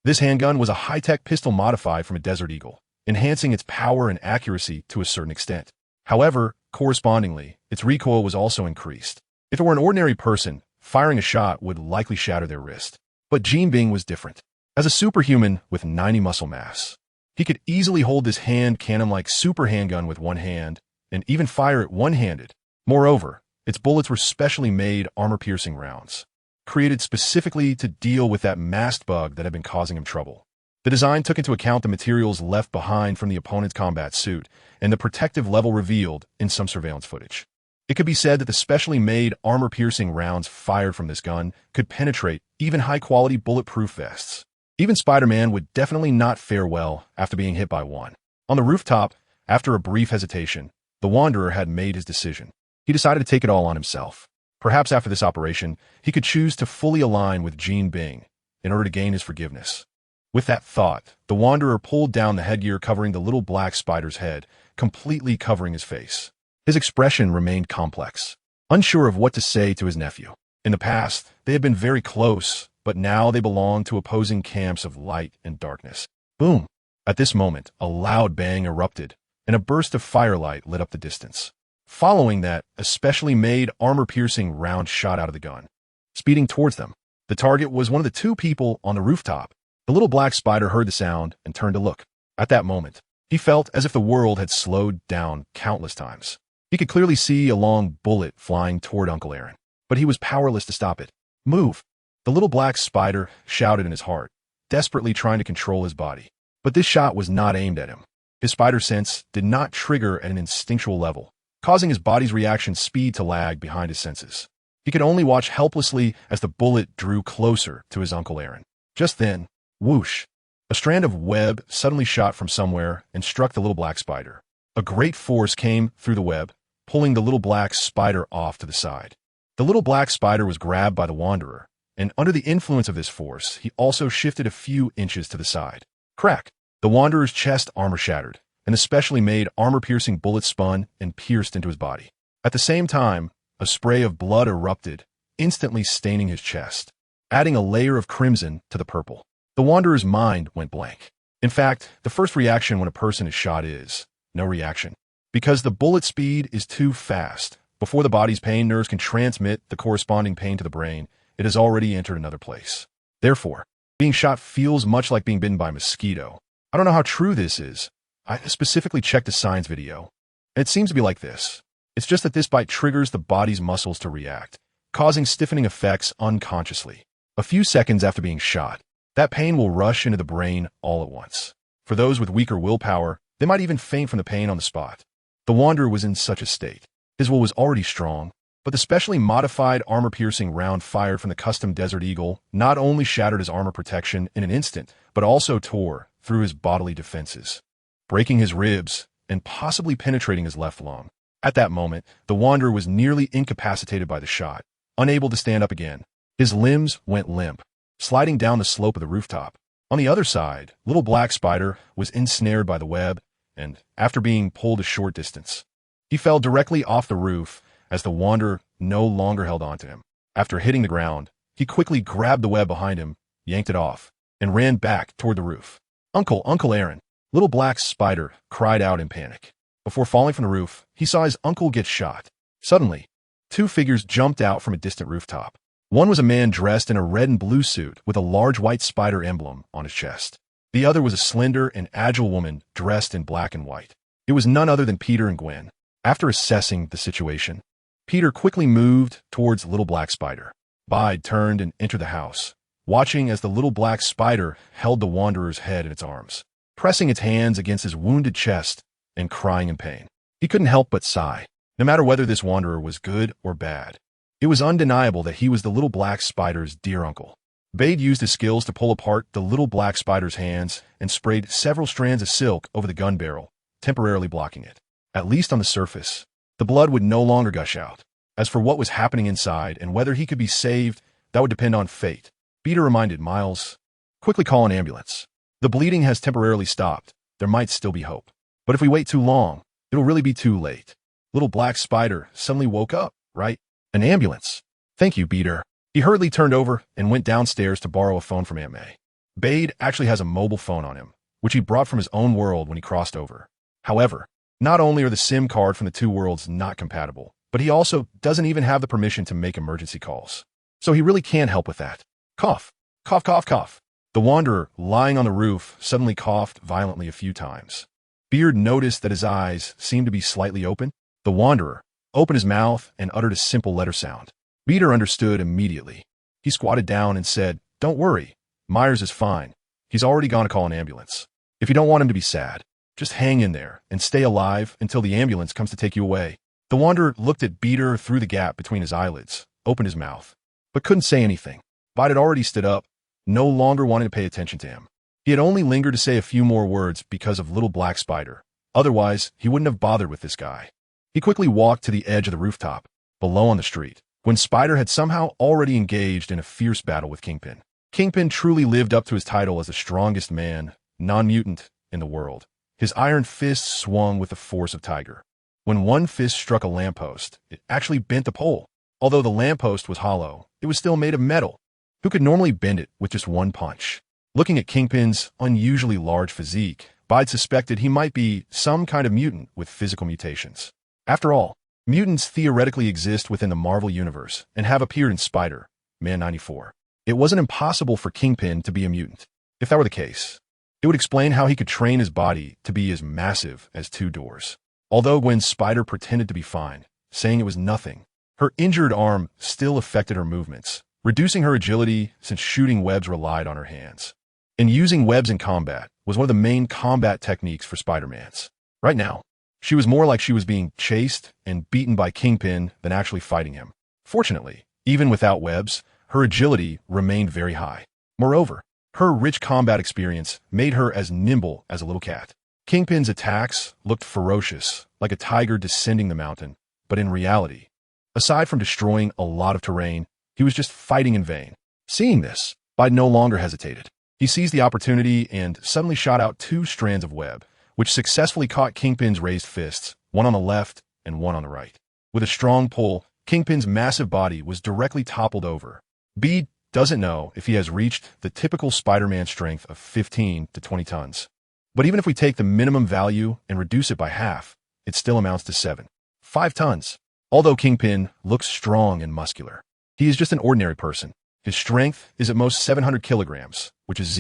Speaker 1: This handgun was a high-tech pistol modified from a Desert Eagle, enhancing its power and accuracy to a certain extent. However, correspondingly, its recoil was also increased. If it were an ordinary person, firing a shot would likely shatter their wrist. But Jean Bing was different. As a superhuman with 90 muscle mass, he could easily hold this hand cannon-like super handgun with one hand and even fire it one-handed. Moreover, its bullets were specially made armor-piercing rounds, created specifically to deal with that masked bug that had been causing him trouble. The design took into account the materials left behind from the opponent's combat suit and the protective level revealed in some surveillance footage. It could be said that the specially made armor-piercing rounds fired from this gun could penetrate even high-quality bulletproof vests. Even Spider-Man would definitely not fare well after being hit by one. On the rooftop, after a brief hesitation, the Wanderer had made his decision. He decided to take it all on himself. Perhaps after this operation, he could choose to fully align with Jean Bing in order to gain his forgiveness. With that thought, the Wanderer pulled down the headgear covering the little black spider's head, completely covering his face. His expression remained complex, unsure of what to say to his nephew. In the past, they had been very close, but now they belonged to opposing camps of light and darkness. Boom! At this moment, a loud bang erupted, and a burst of firelight lit up the distance. Following that, a specially made armor-piercing round shot out of the gun, speeding towards them. The target was one of the two people on the rooftop. The little black spider heard the sound and turned to look. At that moment, he felt as if the world had slowed down countless times. He could clearly see a long bullet flying toward Uncle Aaron, but he was powerless to stop it. Move! The little black spider shouted in his heart, desperately trying to control his body. But this shot was not aimed at him. His spider sense did not trigger at an instinctual level, causing his body's reaction speed to lag behind his senses. He could only watch helplessly as the bullet drew closer to his Uncle Aaron. Just then, whoosh! A strand of web suddenly shot from somewhere and struck the little black spider. A great force came through the web, pulling the little black spider off to the side. The little black spider was grabbed by the Wanderer, and under the influence of this force, he also shifted a few inches to the side. Crack! The Wanderer's chest armor shattered, and the specially made armor-piercing bullet spun and pierced into his body. At the same time, a spray of blood erupted, instantly staining his chest, adding a layer of crimson to the purple. The Wanderer's mind went blank. In fact, the first reaction when a person is shot is no reaction, because the bullet speed is too fast. Before the body's pain nerves can transmit the corresponding pain to the brain, it has already entered another place. Therefore, being shot feels much like being bitten by a mosquito. I don't know how true this is. I specifically checked a science video, and it seems to be like this. It's just that this bite triggers the body's muscles to react, causing stiffening effects unconsciously. A few seconds after being shot, that pain will rush into the brain all at once. For those with weaker willpower, they might even faint from the pain on the spot. The Wanderer was in such a state. His will was already strong, but the specially modified armor-piercing round fired from the custom Desert Eagle not only shattered his armor protection in an instant, but also tore through his bodily defenses, breaking his ribs and possibly penetrating his left lung. At that moment, the Wanderer was nearly incapacitated by the shot, unable to stand up again. His limbs went limp, sliding down the slope of the rooftop. On the other side, little black spider was ensnared by the web, and after being pulled a short distance, he fell directly off the roof as the Wanderer no longer held on to him. After hitting the ground, he quickly grabbed the web behind him, yanked it off, and ran back toward the roof. Uncle Aaron! Little black spider cried out in panic. Before falling from the roof, he saw his uncle get shot. Suddenly, two figures jumped out from a distant rooftop. One was a man dressed in a red and blue suit with a large white spider emblem on his chest. The other was a slender and agile woman dressed in black and white. It was none other than Peter and Gwen. After assessing the situation, Peter quickly moved towards Little Black Spider. Bide turned and entered the house, watching as the Little Black Spider held the Wanderer's head in its arms, pressing its hands against his wounded chest and crying in pain. He couldn't help but sigh. No matter whether this Wanderer was good or bad, it was undeniable that he was the Little Black Spider's dear uncle. Bade used his skills to pull apart the Little Black Spider's hands and sprayed several strands of silk over the gun barrel, temporarily blocking it. At least on the surface, the blood would no longer gush out. As for what was happening inside and whether he could be saved, that would depend on fate. Peter reminded Miles, "Quickly call an ambulance. The bleeding has temporarily stopped. There might still be hope. But if we wait too long, it'll really be too late." Little Black Spider suddenly woke up, right? An ambulance. Thank you, Peter. He hurriedly turned over and went downstairs to borrow a phone from Aunt May. Bade actually has a mobile phone on him, which he brought from his own world when he crossed over. However, Not only are the SIM card from the two worlds not compatible, but he also doesn't even have the permission to make emergency calls. So he really can't help with that. Cough. Cough, cough, cough. The Wanderer, lying on the roof, suddenly coughed violently a few times. Beard noticed that his eyes seemed to be slightly open. The Wanderer opened his mouth and uttered a simple letter sound. Beard understood immediately. He squatted down and said, "Don't worry. Myers is fine. He's already gone to call an ambulance. If you don't want him to be sad, just hang in there and stay alive until the ambulance comes to take you away." The Wanderer looked at Beater through the gap between his eyelids, opened his mouth, but couldn't say anything. Bite had already stood up, no longer wanting to pay attention to him. He had only lingered to say a few more words because of Little Black Spider. Otherwise, he wouldn't have bothered with this guy. He quickly walked to the edge of the rooftop, below on the street, when Spider had somehow already engaged in a fierce battle with Kingpin. Kingpin truly lived up to his title as the strongest man, non-mutant, in the world. His iron fist swung with the force of Tiger. When one fist struck a lamppost, it actually bent the pole. Although the lamppost was hollow, it was still made of metal. Who could normally bend it with just one punch? Looking at Kingpin's unusually large physique, Bide suspected he might be some kind of mutant with physical mutations. After all, mutants theoretically exist within the Marvel Universe and have appeared in Spider-Man 94. It wasn't impossible for Kingpin to be a mutant. If that were the case, it would explain how he could train his body to be as massive as two doors. Although Gwen Spider pretended to be fine, saying it was nothing, her injured arm still affected her movements, reducing her agility since shooting webs relied on her hands. And using webs in combat was one of the main combat techniques for Spider-Mans. Right now, she was more like she was being chased and beaten by Kingpin than actually fighting him. Fortunately, even without webs, her agility remained very high. Moreover, her rich combat experience made her as nimble as a little cat. Kingpin's attacks looked ferocious, like a tiger descending the mountain, but in reality, aside from destroying a lot of terrain, he was just fighting in vain. Seeing this, Bide no longer hesitated. He seized the opportunity and suddenly shot out two strands of web, which successfully caught Kingpin's raised fists, one on the left and one on the right. With a strong pull, Kingpin's massive body was directly toppled over. Bede doesn't know if he has reached the typical Spider-Man strength of 15 to 20 tons. But even if we take the minimum value and reduce it by half, it still amounts to 5 tons. Although Kingpin looks strong and muscular, he is just an ordinary person. His strength is at most 700 kilograms, which is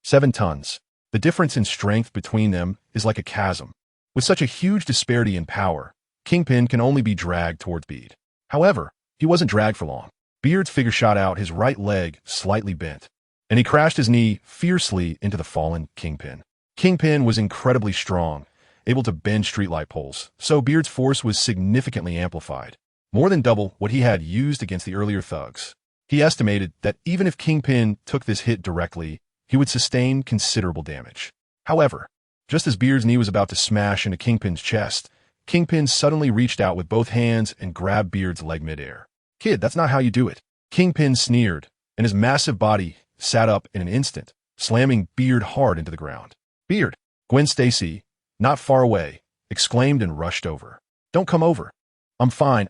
Speaker 1: 7 tons. The difference in strength between them is like a chasm. With such a huge disparity in power, Kingpin can only be dragged towards Bede. However, he wasn't dragged for long. Beard's figure shot out, his right leg slightly bent, and he crashed his knee fiercely into the fallen Kingpin. Kingpin was incredibly strong, able to bend streetlight poles, so Beard's force was significantly amplified, more than double what he had used against the earlier thugs. He estimated that even if Kingpin took this hit directly, he would sustain considerable damage. However, just as Beard's knee was about to smash into Kingpin's chest, Kingpin suddenly reached out with both hands and grabbed Beard's leg midair. "Kid, that's not how you do it." Kingpin sneered, and his massive body sat up in an instant, slamming Beard hard into the ground. "Beard!" Gwen Stacy, not far away, exclaimed and rushed over. "Don't come over." I'm fine."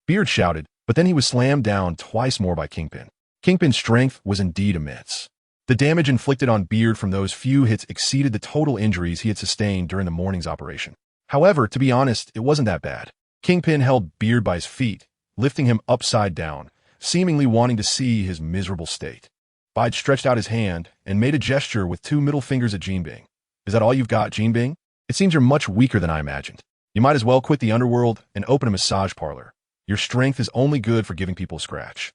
Speaker 1: Beard shouted, but then he was slammed down twice more by Kingpin. Kingpin's strength was indeed immense. The damage inflicted on Beard from those few hits exceeded the total injuries he had sustained during the morning's operation. However, to be honest, it wasn't that bad. Kingpin held Beard by his feet, lifting him upside down, seemingly wanting to see his miserable state. Bide stretched out his hand and made a gesture with two middle fingers at Jinbing. "Is that all you've got, Jinbing? It seems you're much weaker than I imagined. You might as well quit the underworld and open a massage parlor. Your strength is only good for giving people a scratch.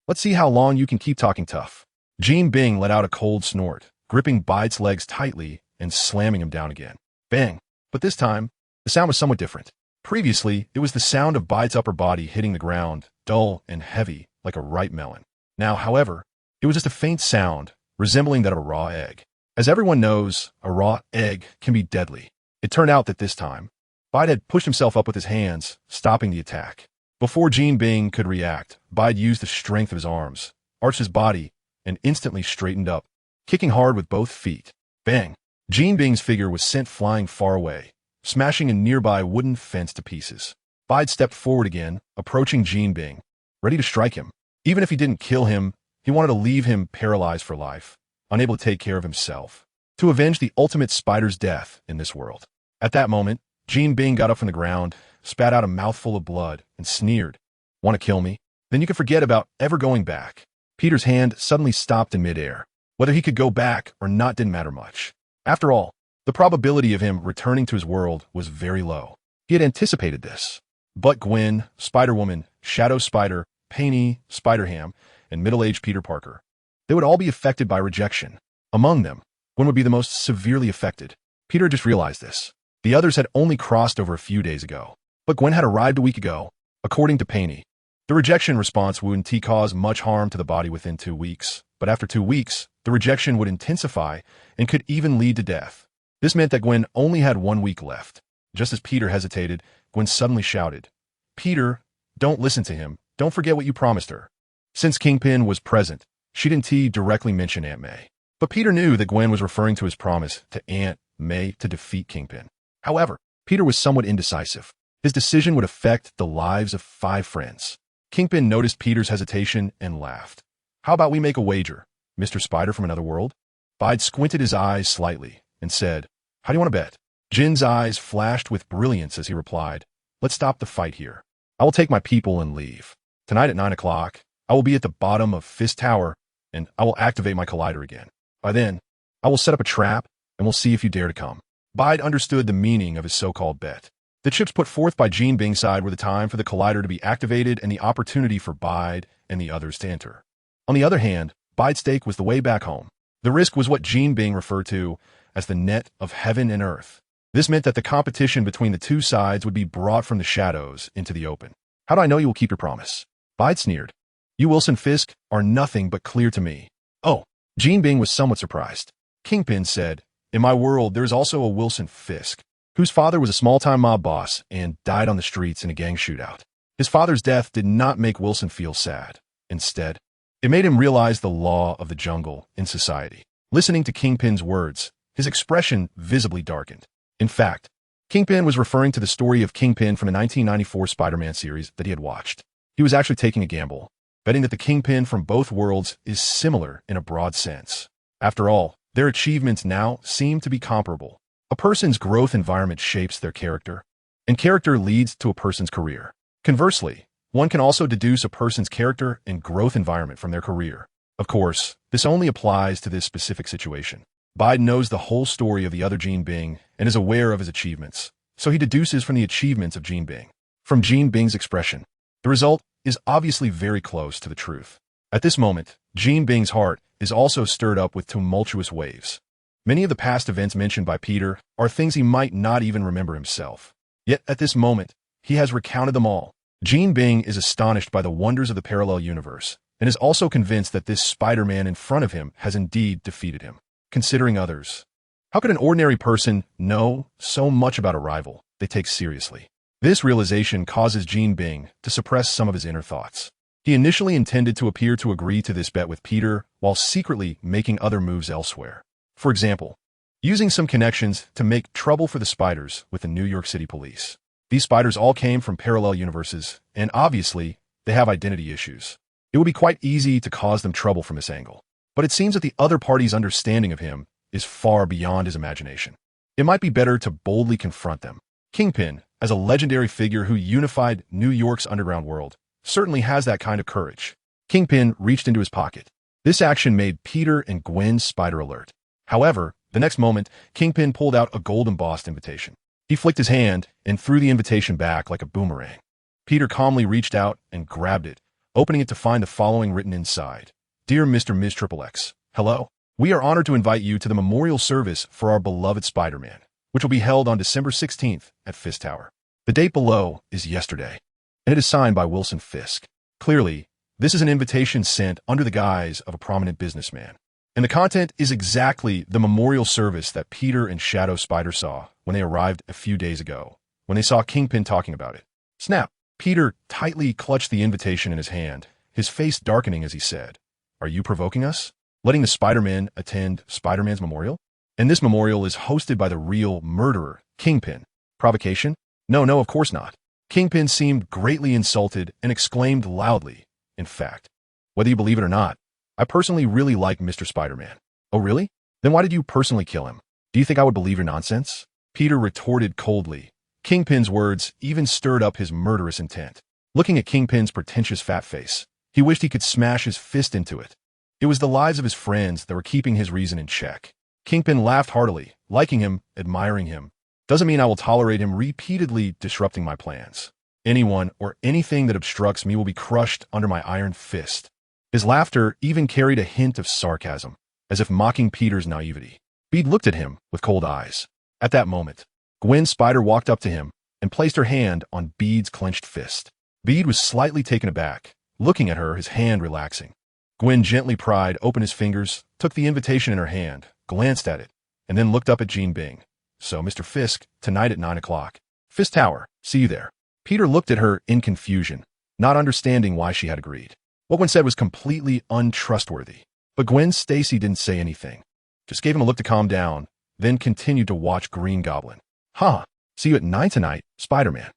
Speaker 1: Let's see how long you can keep talking tough." Jinbing let out a cold snort, gripping Bide's legs tightly and slamming him down again. Bang! But this time, the sound was somewhat different. Previously, it was the sound of Bide's upper body hitting the ground, dull and heavy like a ripe melon. Now, however, it was just a faint sound, resembling that of a raw egg. As everyone knows, a raw egg can be deadly. It turned out that this time, Bide had pushed himself up with his hands, stopping the attack. Before Jinbing could react, Bide used the strength of his arms, arched his body, and instantly straightened up, kicking hard with both feet. Bang! Jinbing's figure was sent flying far away, smashing a nearby wooden fence to pieces. Bide stepped forward again, approaching Jinbing, ready to strike him. Even if he didn't kill him, he wanted to leave him paralyzed for life, unable to take care of himself, to avenge the ultimate spider's death in this world. At that moment, Jean Bing got up from the ground, spat out a mouthful of blood, and sneered. Want to kill me? Then you can forget about ever going back. Peter's hand suddenly stopped in midair. Whether he could go back or not didn't matter much. After all, the probability of him returning to his world was very low. He had anticipated this. But Gwen, Spider-Woman, Shadow Spider, Painey, Spider-Ham, and middle-aged Peter Parker, they would all be affected by rejection. Among them, Gwen would be the most severely affected. Peter just realized this. The others had only crossed over a few days ago. But Gwen had arrived a week ago, according to Painey. The rejection response wouldn't cause much harm to the body within 2 weeks, but after 2 weeks, the rejection would intensify and could even lead to death. This meant that Gwen only had 1 week left. Just as Peter hesitated, Gwen suddenly shouted, "Peter, don't listen to him. Don't forget what you promised her." Since Kingpin was present, she didn't directly mention Aunt May. But Peter knew that Gwen was referring to his promise to Aunt May to defeat Kingpin. However, Peter was somewhat indecisive. His decision would affect the lives of 5 friends. Kingpin noticed Peter's hesitation and laughed. "How about we make a wager, Mr. Spider from another world?" Bide squinted his eyes slightly and said, "How do you want to bet?" Jin's eyes flashed with brilliance as he replied, "Let's stop the fight here. I will take my people and leave. Tonight at 9 o'clock, I will be at the bottom of Fist Tower, and I will activate my collider again. By then, I will set up a trap, and we'll see if you dare to come." Bide understood the meaning of his so-called bet. The chips put forth by Jean Bing's side were the time for the collider to be activated and the opportunity for Bide and the others to enter. On the other hand, Bide's stake was the way back home. The risk was what Jean Bing referred to as the net of heaven and earth. This meant that the competition between the two sides would be brought from the shadows into the open. "How do I know you will keep your promise?" Bide sneered. "You, Wilson Fisk, are nothing but clear to me." "Oh." Jean Bing was somewhat surprised. Kingpin said, "In my world, there is also a Wilson Fisk, whose father was a small-time mob boss and died on the streets in a gang shootout. His father's death did not make Wilson feel sad. Instead, it made him realize the law of the jungle in society." Listening to Kingpin's words, his expression visibly darkened. In fact, Kingpin was referring to the story of Kingpin from the 1994 Spider-Man series that he had watched. He was actually taking a gamble, betting that the Kingpin from both worlds is similar in a broad sense. After all, their achievements now seem to be comparable. A person's growth environment shapes their character, and character leads to a person's career. Conversely, one can also deduce a person's character and growth environment from their career. Of course, this only applies to this specific situation. Biden knows the whole story of the other Jean Bing and is aware of his achievements, so he deduces from the achievements of Jean Bing. From Jean Bing's expression, the result is obviously very close to the truth. At this moment, Jean Bing's heart is also stirred up with tumultuous waves. Many of the past events mentioned by Peter are things he might not even remember himself. Yet at this moment, he has recounted them all. Jean Bing is astonished by the wonders of the parallel universe and is also convinced that this Spider-Man in front of him has indeed defeated him. Considering others, how could an ordinary person know so much about a rival they take seriously? This realization causes Jean Bing to suppress some of his inner thoughts. He initially intended to appear to agree to this bet with Peter while secretly making other moves elsewhere. For example, using some connections to make trouble for the spiders with the New York City police. These spiders all came from parallel universes, and obviously, they have identity issues. It would be quite easy to cause them trouble from this angle. But it seems that the other party's understanding of him is far beyond his imagination. It might be better to boldly confront them. Kingpin, as a legendary figure who unified New York's underground world, certainly has that kind of courage. Kingpin reached into his pocket. This action made Peter and Gwen spider alert. However, the next moment, Kingpin pulled out a gold-embossed invitation. He flicked his hand and threw the invitation back like a boomerang. Peter calmly reached out and grabbed it, opening it to find the following written inside. "Dear Mr. Ms. XXX, hello. We are honored to invite you to the memorial service for our beloved Spider-Man, which will be held on December 16th at Fist Tower. The date below is yesterday, and it is signed by Wilson Fisk. Clearly, this is an invitation sent under the guise of a prominent businessman. And the content is exactly the memorial service that Peter and Shadow Spider saw when they arrived a few days ago, when they saw Kingpin talking about it. Snap! Peter tightly clutched the invitation in his hand, his face darkening as he said, "Are you provoking us? Letting the Spider-Man attend Spider-Man's memorial? And this memorial is hosted by the real murderer, Kingpin. Provocation? No, of course not." Kingpin seemed greatly insulted and exclaimed loudly, "In fact, whether you believe it or not, I personally really like Mr. Spider-Man." "Oh, really? Then why did you personally kill him? Do you think I would believe your nonsense?" Peter retorted coldly. Kingpin's words even stirred up his murderous intent. Looking at Kingpin's pretentious fat face, he wished he could smash his fist into it. It was the lives of his friends that were keeping his reason in check. Kingpin laughed heartily, liking him, admiring him. Doesn't mean I will tolerate him repeatedly disrupting my plans. Anyone or anything that obstructs me will be crushed under my iron fist. His laughter even carried a hint of sarcasm, as if mocking Peter's naivety. Bede looked at him with cold eyes. At that moment, Gwen Spider walked up to him and placed her hand on Bede's clenched fist. Bede was slightly taken aback, looking at her, his hand relaxing. Gwen gently pried open his fingers, took the invitation in her hand, glanced at it, and then looked up at Gene Bing. So, Mr. Fisk, tonight at 9 o'clock. Fisk Tower, see you there. Peter looked at her in confusion, not understanding why she had agreed. What Gwen said was completely untrustworthy. But Gwen Stacy didn't say anything, just gave him a look to calm down, then continued to watch Green Goblin. Huh, see you at 9 tonight, Spider-Man.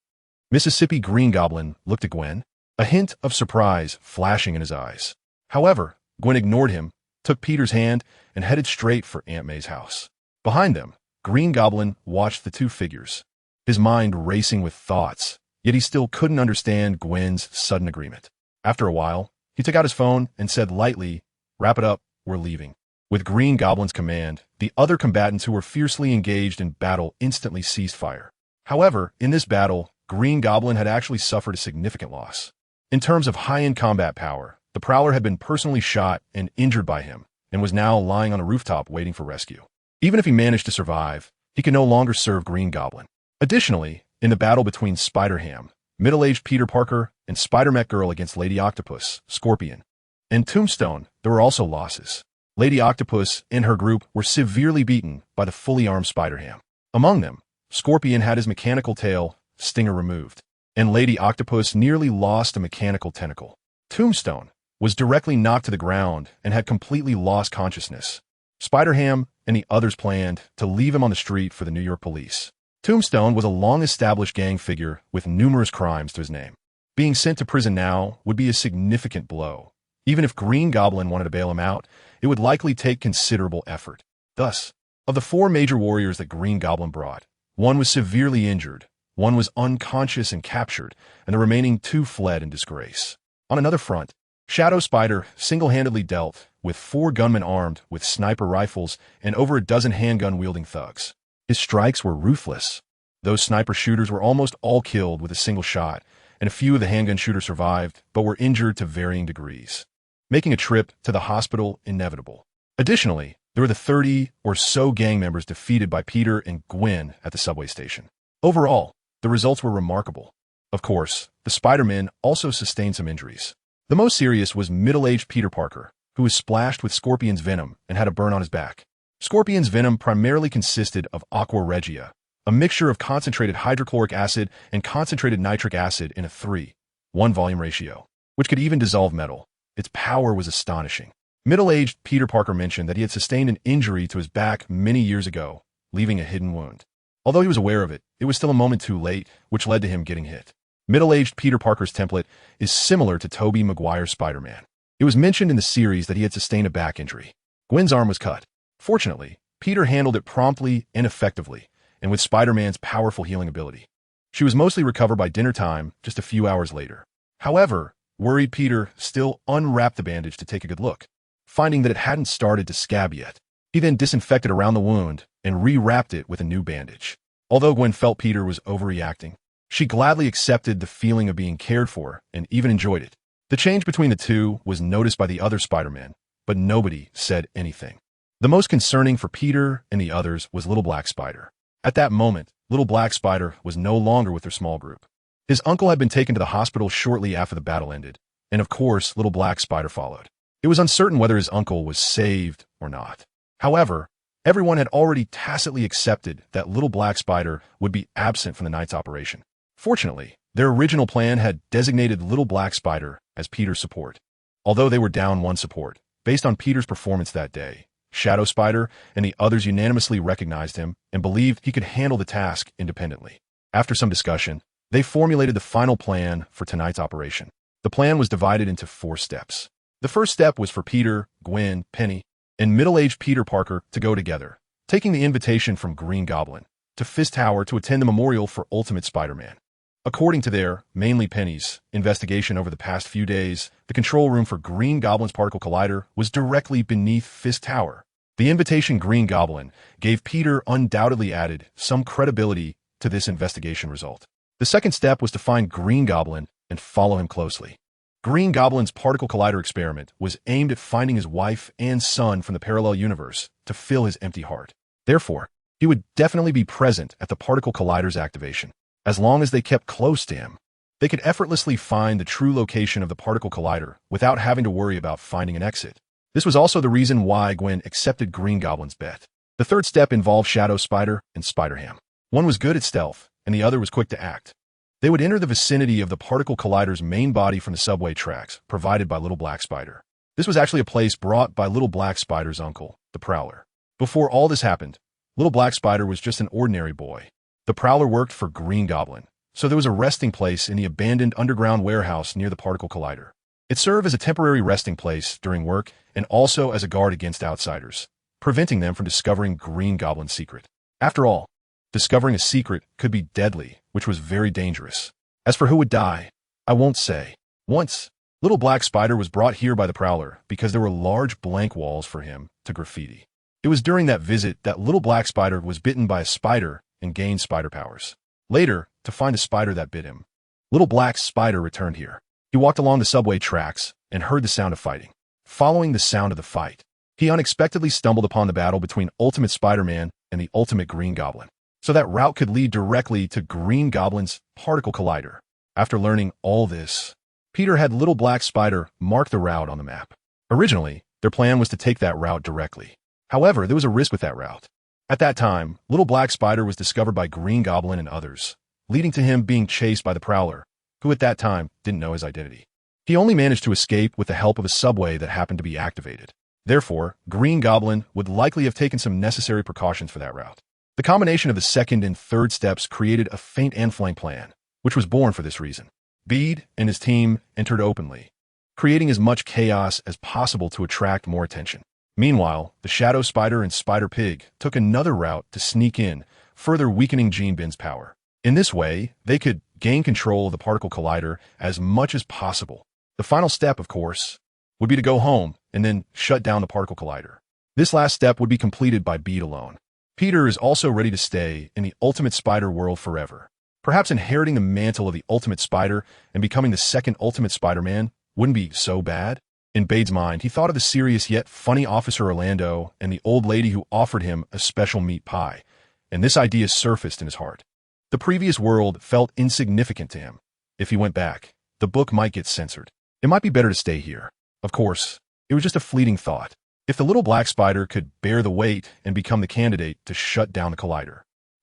Speaker 1: Mississippi Green Goblin looked at Gwen, a hint of surprise flashing in his eyes. However, Gwen ignored him, took Peter's hand, and headed straight for Aunt May's house. Behind them, Green Goblin watched the two figures, his mind racing with thoughts, yet he still couldn't understand Gwen's sudden agreement. After a while, he took out his phone and said lightly, "Wrap it up, we're leaving." With Green Goblin's command, the other combatants who were fiercely engaged in battle instantly ceased fire. However, in this battle, Green Goblin had actually suffered a significant loss. In terms of high-end combat power, the Prowler had been personally shot and injured by him, and was now lying on a rooftop waiting for rescue. Even if he managed to survive, he could no longer serve Green Goblin. Additionally, in the battle between Spider-Ham, middle-aged Peter Parker, and Spider-Mech Girl against Lady Octopus, Scorpion, and Tombstone, there were also losses. Lady Octopus and her group were severely beaten by the fully armed Spider-Ham. Among them, Scorpion had his mechanical tail, Stinger, removed, and Lady Octopus nearly lost a mechanical tentacle. Tombstone was directly knocked to the ground and had completely lost consciousness. Spider-Ham and the others planned to leave him on the street for the New York police. Tombstone was a long-established gang figure with numerous crimes to his name. Being sent to prison now would be a significant blow. Even if Green Goblin wanted to bail him out, it would likely take considerable effort. Thus, of the 4 major warriors that Green Goblin brought, one was severely injured, one was unconscious and captured, and the remaining 2 fled in disgrace. On another front, Shadow Spider single-handedly dealt with 4 gunmen armed with sniper rifles and over a dozen handgun-wielding thugs. His strikes were ruthless. Those sniper shooters were almost all killed with a single shot, and a few of the handgun shooters survived, but were injured to varying degrees, making a trip to the hospital inevitable. Additionally, there were the 30 or so gang members defeated by Peter and Gwen at the subway station. Overall, the results were remarkable. Of course, the Spider-Men also sustained some injuries. The most serious was middle-aged Peter Parker, who was splashed with Scorpion's venom and had a burn on his back. Scorpion's venom primarily consisted of aqua regia, a mixture of concentrated hydrochloric acid and concentrated nitric acid in a 3:1 volume ratio, which could even dissolve metal. Its power was astonishing. Middle-aged Peter Parker mentioned that he had sustained an injury to his back many years ago, leaving a hidden wound. Although he was aware of it, it was still a moment too late, which led to him getting hit. Middle-aged Peter Parker's template is similar to Tobey Maguire's Spider-Man. It was mentioned in the series that he had sustained a back injury. Gwen's arm was cut. Fortunately, Peter handled it promptly and effectively, and with Spider-Man's powerful healing ability. She was mostly recovered by dinner time just a few hours later. However, worried Peter still unwrapped the bandage to take a good look, finding that it hadn't started to scab yet. He then disinfected around the wound and rewrapped it with a new bandage. Although Gwen felt Peter was overreacting, she gladly accepted the feeling of being cared for and even enjoyed it. The change between the two was noticed by the other Spider-Men, but nobody said anything. The most concerning for Peter and the others was Little Black Spider. At that moment, Little Black Spider was no longer with their small group. His uncle had been taken to the hospital shortly after the battle ended, and of course, Little Black Spider followed. It was uncertain whether his uncle was saved or not. However, everyone had already tacitly accepted that Little Black Spider would be absent from the night's operation. Fortunately, their original plan had designated Little Black Spider as Peter's support. Although they were down 1 support, based on Peter's performance that day, Shadow Spider and the others unanimously recognized him and believed he could handle the task independently. After some discussion, they formulated the final plan for tonight's operation. The plan was divided into 4 steps. The first step was for Peter, Gwen, Penny, and middle-aged Peter Parker to go together, taking the invitation from Green Goblin to Fist Tower to attend the memorial for Ultimate Spider-Man. According to their, mainly Penny's, investigation over the past few days, the control room for Green Goblin's particle collider was directly beneath Fist Tower. The invitation Green Goblin gave Peter undoubtedly added some credibility to this investigation result. The second step was to find Green Goblin and follow him closely. Green Goblin's particle collider experiment was aimed at finding his wife and son from the parallel universe to fill his empty heart. Therefore, he would definitely be present at the particle collider's activation. As long as they kept close to him, they could effortlessly find the true location of the particle collider without having to worry about finding an exit. This was also the reason why Gwen accepted Green Goblin's bet. The third step involved Shadow Spider and Spider-Ham. One was good at stealth, and the other was quick to act. They would enter the vicinity of the particle collider's main body from the subway tracks provided by Little Black Spider. This was actually a place brought by Little Black Spider's uncle, the Prowler. Before all this happened, Little Black Spider was just an ordinary boy. The Prowler worked for Green Goblin, so there was a resting place in the abandoned underground warehouse near the particle collider. It served as a temporary resting place during work and also as a guard against outsiders, preventing them from discovering Green Goblin's secret. After all, discovering a secret could be deadly, which was very dangerous. As for who would die, I won't say. Once, Little Black Spider was brought here by the Prowler because there were large blank walls for him to graffiti. It was during that visit that Little Black Spider was bitten by a spider and gained spider powers. Later, to find the spider that bit him, Little Black Spider returned here. He walked along the subway tracks and heard the sound of fighting. Following the sound of the fight, he unexpectedly stumbled upon the battle between Ultimate Spider-Man and the Ultimate Green Goblin. So that route could lead directly to Green Goblin's particle collider. After learning all this, Peter had Little Black Spider mark the route on the map. Originally, their plan was to take that route directly. However, there was a risk with that route. At that time, Little Black Spider was discovered by Green Goblin and others, leading to him being chased by the Prowler, who at that time didn't know his identity. He only managed to escape with the help of a subway that happened to be activated. Therefore, Green Goblin would likely have taken some necessary precautions for that route. The combination of the second and third steps created a feint and flank plan, which was born for this reason. Bede and his team entered openly, creating as much chaos as possible to attract more attention. Meanwhile, the Shadow Spider and Spider Pig took another route to sneak in, further weakening Gene Bin's power. In this way, they could gain control of the particle collider as much as possible. The final step, of course, would be to go home and then shut down the particle collider. This last step would be completed by Bede alone. Peter is also ready to stay in the Ultimate Spider world forever. Perhaps inheriting the mantle of the Ultimate Spider and becoming the second Ultimate Spider-Man wouldn't be so bad. In Bede's mind, he thought of the serious yet funny Officer Orlando and the old lady who offered him a special meat pie, and this idea surfaced in his heart. The previous world felt insignificant to him. If he went back, the book might get censored. It might be better to stay here. Of course, it was just a fleeting thought. If the Little Black Spider could bear the weight and become the candidate to shut down the collider,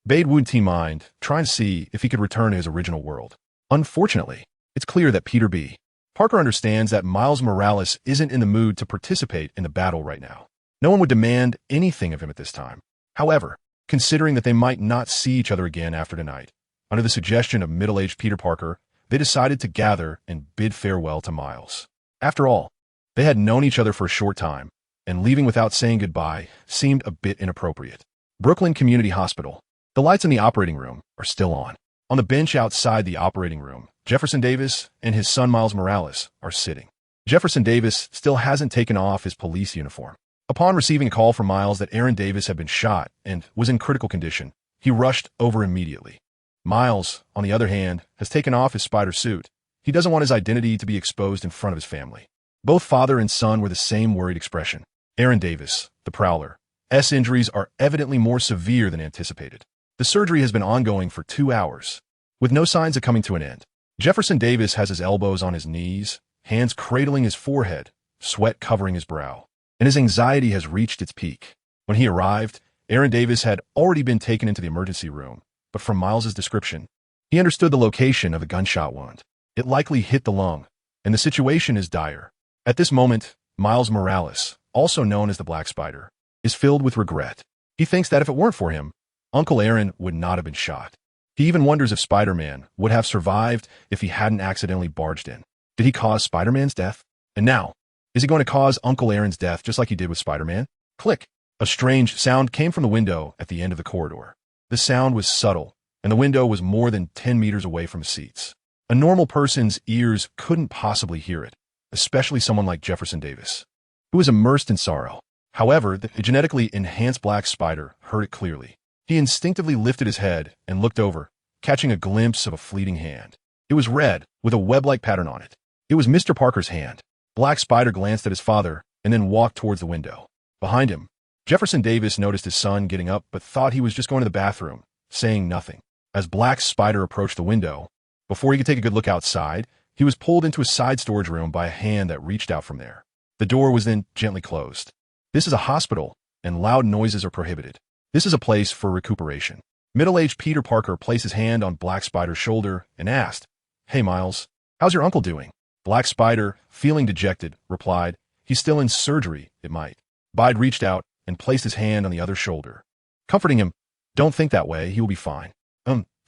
Speaker 1: Bede wouldn't mind trying to see if he could return to his original world. Unfortunately, it's clear that Peter B. Parker understands that Miles Morales isn't in the mood to participate in the battle right now. No one would demand anything of him at this time. However, considering that they might not see each other again after tonight, under the suggestion of middle-aged Peter Parker, they decided to gather and bid farewell to Miles. After all, they had known each other for a short time, and leaving without saying goodbye seemed a bit inappropriate. Brooklyn Community Hospital. The lights in the operating room are still on. On the bench outside the operating room, Jefferson Davis and his son Miles Morales are sitting. Jefferson Davis still hasn't taken off his police uniform. Upon receiving a call from Miles that Aaron Davis had been shot and was in critical condition, he rushed over immediately. Miles, on the other hand, has taken off his spider suit. He doesn't want his identity to be exposed in front of his family. Both father and son were the same worried expression. Aaron Davis, the Prowler's injuries are evidently more severe than anticipated. The surgery has been ongoing for 2 hours, with no signs of coming to an end. Jefferson Davis has his elbows on his knees, hands cradling his forehead, sweat covering his brow, and his anxiety has reached its peak. When he arrived, Aaron Davis had already been taken into the emergency room, but from Miles's description, he understood the location of the gunshot wound. It likely hit the lung, and the situation is dire. At this moment, Miles Morales, also known as the Black Spider, is filled with regret. He thinks that if it weren't for him, Uncle Aaron would not have been shot. He even wonders if Spider-Man would have survived if he hadn't accidentally barged in. Did he cause Spider-Man's death? And now, is he going to cause Uncle Aaron's death just like he did with Spider-Man? Click! A strange sound came from the window at the end of the corridor. The sound was subtle, and the window was more than 10 meters away from his seats. A normal person's ears couldn't possibly hear it, especially someone like Jefferson Davis, who was immersed in sorrow. However, the genetically enhanced black spider heard it clearly. He instinctively lifted his head and looked over, catching a glimpse of a fleeting hand. It was red, with a web-like pattern on it. It was Mr. Parker's hand. Black Spider glanced at his father and then walked towards the window. Behind him, Jefferson Davis noticed his son getting up but thought he was just going to the bathroom, saying nothing. As Black Spider approached the window, before he could take a good look outside, he was pulled into a side storage room by a hand that reached out from there. The door was then gently closed. This is a hospital, and loud noises are prohibited. This is a place for recuperation. Middle-aged Peter Parker placed his hand on Black Spider's shoulder and asked, "Hey, Miles, how's your uncle doing?" Black Spider, feeling dejected, replied, "He's still in surgery, it might." Bide reached out and placed his hand on the other's shoulder, comforting him. "Don't think that way, he will be fine."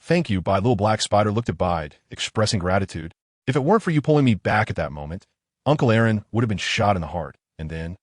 Speaker 1: Thank you, Bide." Little Black Spider looked at Bide, expressing gratitude. "If it weren't for you pulling me back at that moment, Uncle Aaron would have been shot in the heart, and then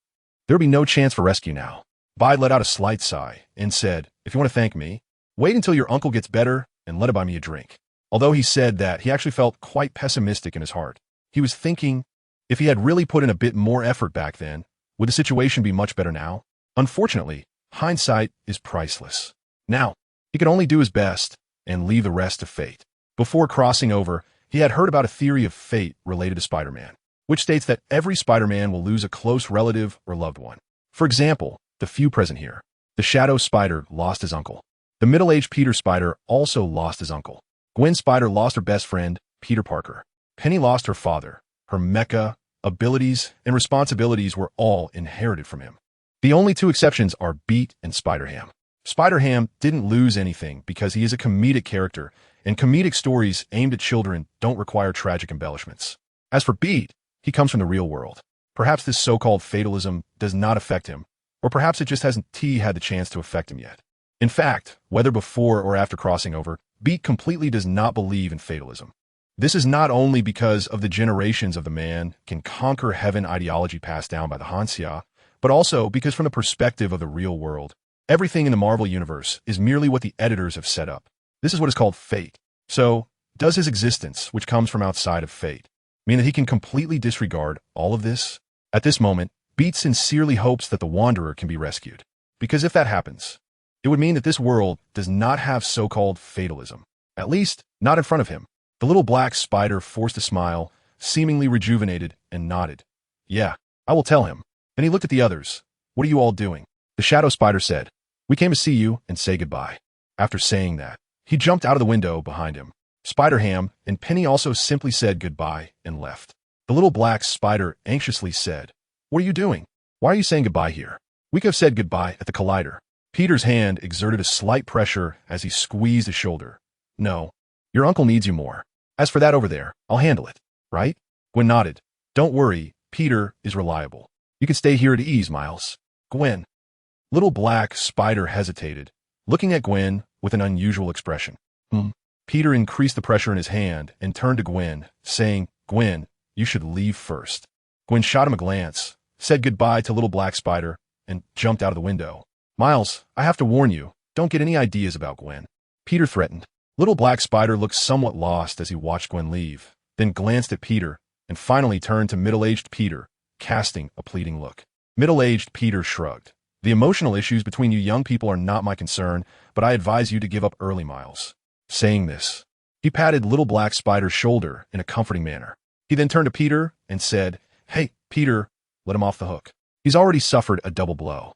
Speaker 1: there would be no chance for rescue now." Bide let out a slight sigh and said, "If you want to thank me, wait until your uncle gets better and let him buy me a drink." Although he said that, he actually felt quite pessimistic in his heart. He was thinking, if he had really put in a bit more effort back then, would the situation be much better now? Unfortunately, hindsight is priceless. Now, he could only do his best and leave the rest to fate. Before crossing over, he had heard about a theory of fate related to Spider-Man, which states that every Spider-Man will lose a close relative or loved one. For example, the few present here. The Shadow Spider lost his uncle. The middle-aged Peter Spider also lost his uncle. Gwen Spider lost her best friend, Peter Parker. Penny lost her father. Her mecha, abilities, and responsibilities were all inherited from him. The only two exceptions are Beat and Spider-Ham. Spider-Ham didn't lose anything because he is a comedic character, and comedic stories aimed at children don't require tragic embellishments. As for Beat, he comes from the real world. Perhaps this so-called fatalism does not affect him, or perhaps it just hasn't had the chance to affect him yet. In fact, whether before or after crossing over, Beat completely does not believe in fatalism. This is not only because of the generations of the man can conquer heaven ideology passed down by the Hansia, but also because from the perspective of the real world, everything in the Marvel Universe is merely what the editors have set up. This is what is called fate. So, does his existence, which comes from outside of fate, mean that he can completely disregard all of this? At this moment, Beat sincerely hopes that the Wanderer can be rescued. Because if that happens, it would mean that this world does not have so-called fatalism. At least, not in front of him. The little Black Spider forced a smile, seemingly rejuvenated, and nodded. "Yeah, I will tell him." Then he looked at the others. "What are you all doing?" The Shadow Spider said, "We came to see you and say goodbye." After saying that, he jumped out of the window behind him. Spider-Ham and Penny also simply said goodbye and left. The little Black Spider anxiously said, "What are you doing? Why are you saying goodbye here? We could have said goodbye at the Collider." Peter's hand exerted a slight pressure as he squeezed his shoulder. "No, your uncle needs you more. As for that over there, I'll handle it, right?" Gwen nodded. "Don't worry, Peter is reliable. You can stay here at ease, Miles." "Gwen." Little Black Spider hesitated, looking at Gwen with an unusual expression. Peter increased the pressure in his hand and turned to Gwen, saying, "Gwen, you should leave first." Gwen shot him a glance, said goodbye to Little Black Spider, and jumped out of the window. "Miles, I have to warn you, don't get any ideas about Gwen," Peter threatened. Little Black Spider looked somewhat lost as he watched Gwen leave, then glanced at Peter, and finally turned to middle-aged Peter, casting a pleading look. Middle-aged Peter shrugged. "The emotional issues between you young people are not my concern, but I advise you to give up early, Miles." Saying this, he patted Little Black Spider's shoulder in a comforting manner. He then turned to Peter and said, "Hey, Peter, let him off the hook. He's already suffered a double blow."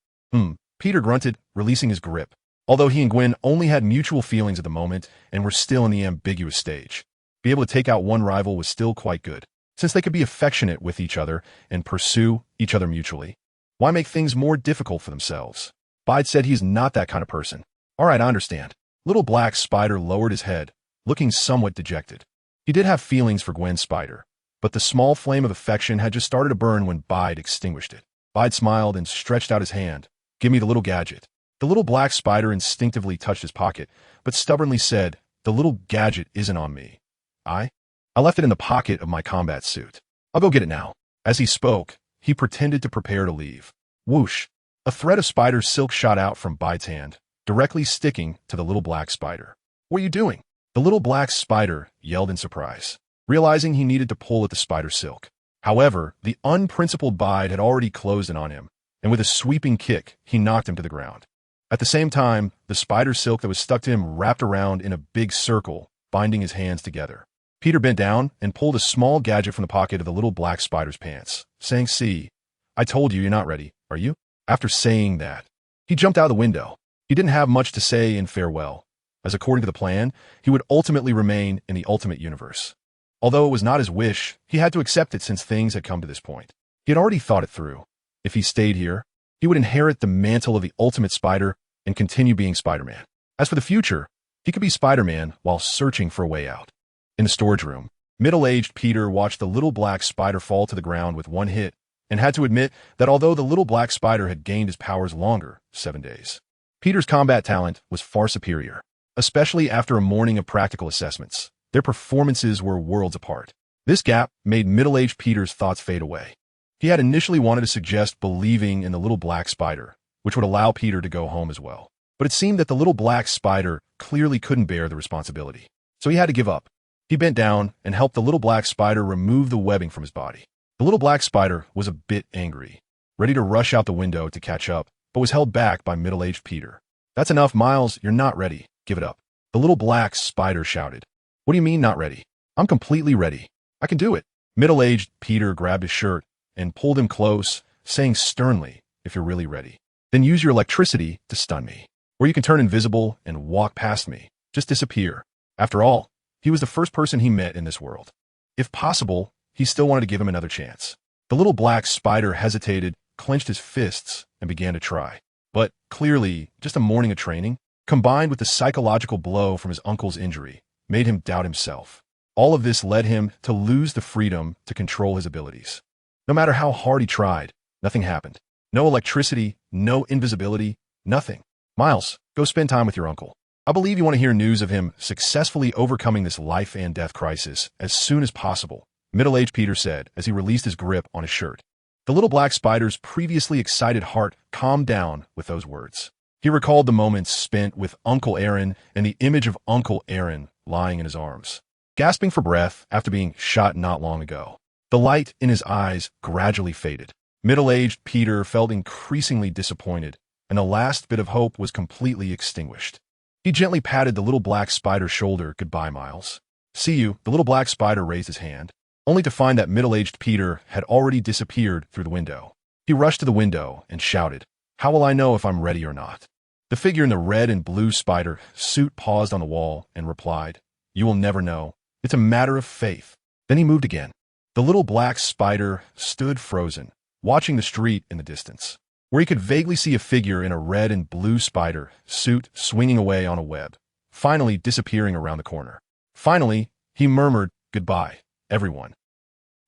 Speaker 1: Peter grunted, releasing his grip. Although he and Gwen only had mutual feelings at the moment and were still in the ambiguous stage, be able to take out one rival was still quite good, since they could be affectionate with each other and pursue each other mutually. Why make things more difficult for themselves? Bide said he's not that kind of person. "All right, I understand." Little Black Spider lowered his head, looking somewhat dejected. He did have feelings for Gwen Spider, but the small flame of affection had just started to burn when Bide extinguished it. Bide smiled and stretched out his hand. "Give me the little gadget." The little Black Spider instinctively touched his pocket, but stubbornly said, "The little gadget isn't on me. I left it in the pocket of my combat suit. I'll go get it now." As he spoke, he pretended to prepare to leave. Whoosh! A thread of spider silk shot out from Bide's hand, directly sticking to the little black spider. "What are you doing?" The little black spider yelled in surprise, realizing he needed to pull at the spider's silk. However, the unprincipled bite had already closed in on him, and with a sweeping kick, he knocked him to the ground. At the same time, the spider silk that was stuck to him wrapped around in a big circle, binding his hands together. Peter bent down and pulled a small gadget from the pocket of the little black spider's pants, saying, "See, I told you you're not ready, are you?" After saying that, he jumped out the window. He didn't have much to say in farewell, as according to the plan, he would ultimately remain in the ultimate universe. Although it was not his wish, he had to accept it since things had come to this point. He had already thought it through. If he stayed here, he would inherit the mantle of the ultimate spider and continue being Spider-Man. As for the future, he could be Spider-Man while searching for a way out. In the storage room, middle-aged Peter watched the little black spider fall to the ground with one hit and had to admit that although the little black spider had gained his powers longer, 7 days, Peter's combat talent was far superior, especially after a morning of practical assessments. Their performances were worlds apart. This gap made middle-aged Peter's thoughts fade away. He had initially wanted to suggest believing in the little black spider, which would allow Peter to go home as well. But it seemed that the little black spider clearly couldn't bear the responsibility. So he had to give up. He bent down and helped the little black spider remove the webbing from his body. The little black spider was a bit angry, ready to rush out the window to catch up, but was held back by middle-aged Peter. "That's enough, Miles. You're not ready. Give it up." The little black spider shouted. "What do you mean not ready? I'm completely ready. I can do it." Middle-aged Peter grabbed his shirt and pulled him close, saying sternly, "If you're really ready, then use your electricity to stun me. Or you can turn invisible and walk past me. Just disappear." After all, he was the first person he met in this world. If possible, he still wanted to give him another chance. The little black spider hesitated, clenched his fists, and began to try. But clearly, just a morning of training, combined with the psychological blow from his uncle's injury, made him doubt himself. All of this led him to lose the freedom to control his abilities. No matter how hard he tried, nothing happened. No electricity, no invisibility, nothing. "Miles, go spend time with your uncle. I believe you want to hear news of him successfully overcoming this life and death crisis as soon as possible," middle-aged Peter said as he released his grip on his shirt. The little black spider's previously excited heart calmed down with those words. He recalled the moments spent with Uncle Aaron and the image of Uncle Aaron lying in his arms, gasping for breath after being shot not long ago. The light in his eyes gradually faded. Middle-aged Peter felt increasingly disappointed, and the last bit of hope was completely extinguished. He gently patted the little black spider's shoulder. "Goodbye, Miles." "See you." The little black spider raised his hand, only to find that middle-aged Peter had already disappeared through the window. He rushed to the window and shouted, "How will I know if I'm ready or not?" The figure in the red and blue spider suit paused on the wall and replied, "You will never know. It's a matter of faith." Then he moved again. The little black spider stood frozen, watching the street in the distance, where he could vaguely see a figure in a red and blue spider suit swinging away on a web, finally disappearing around the corner. Finally, he murmured, "Goodbye, everyone."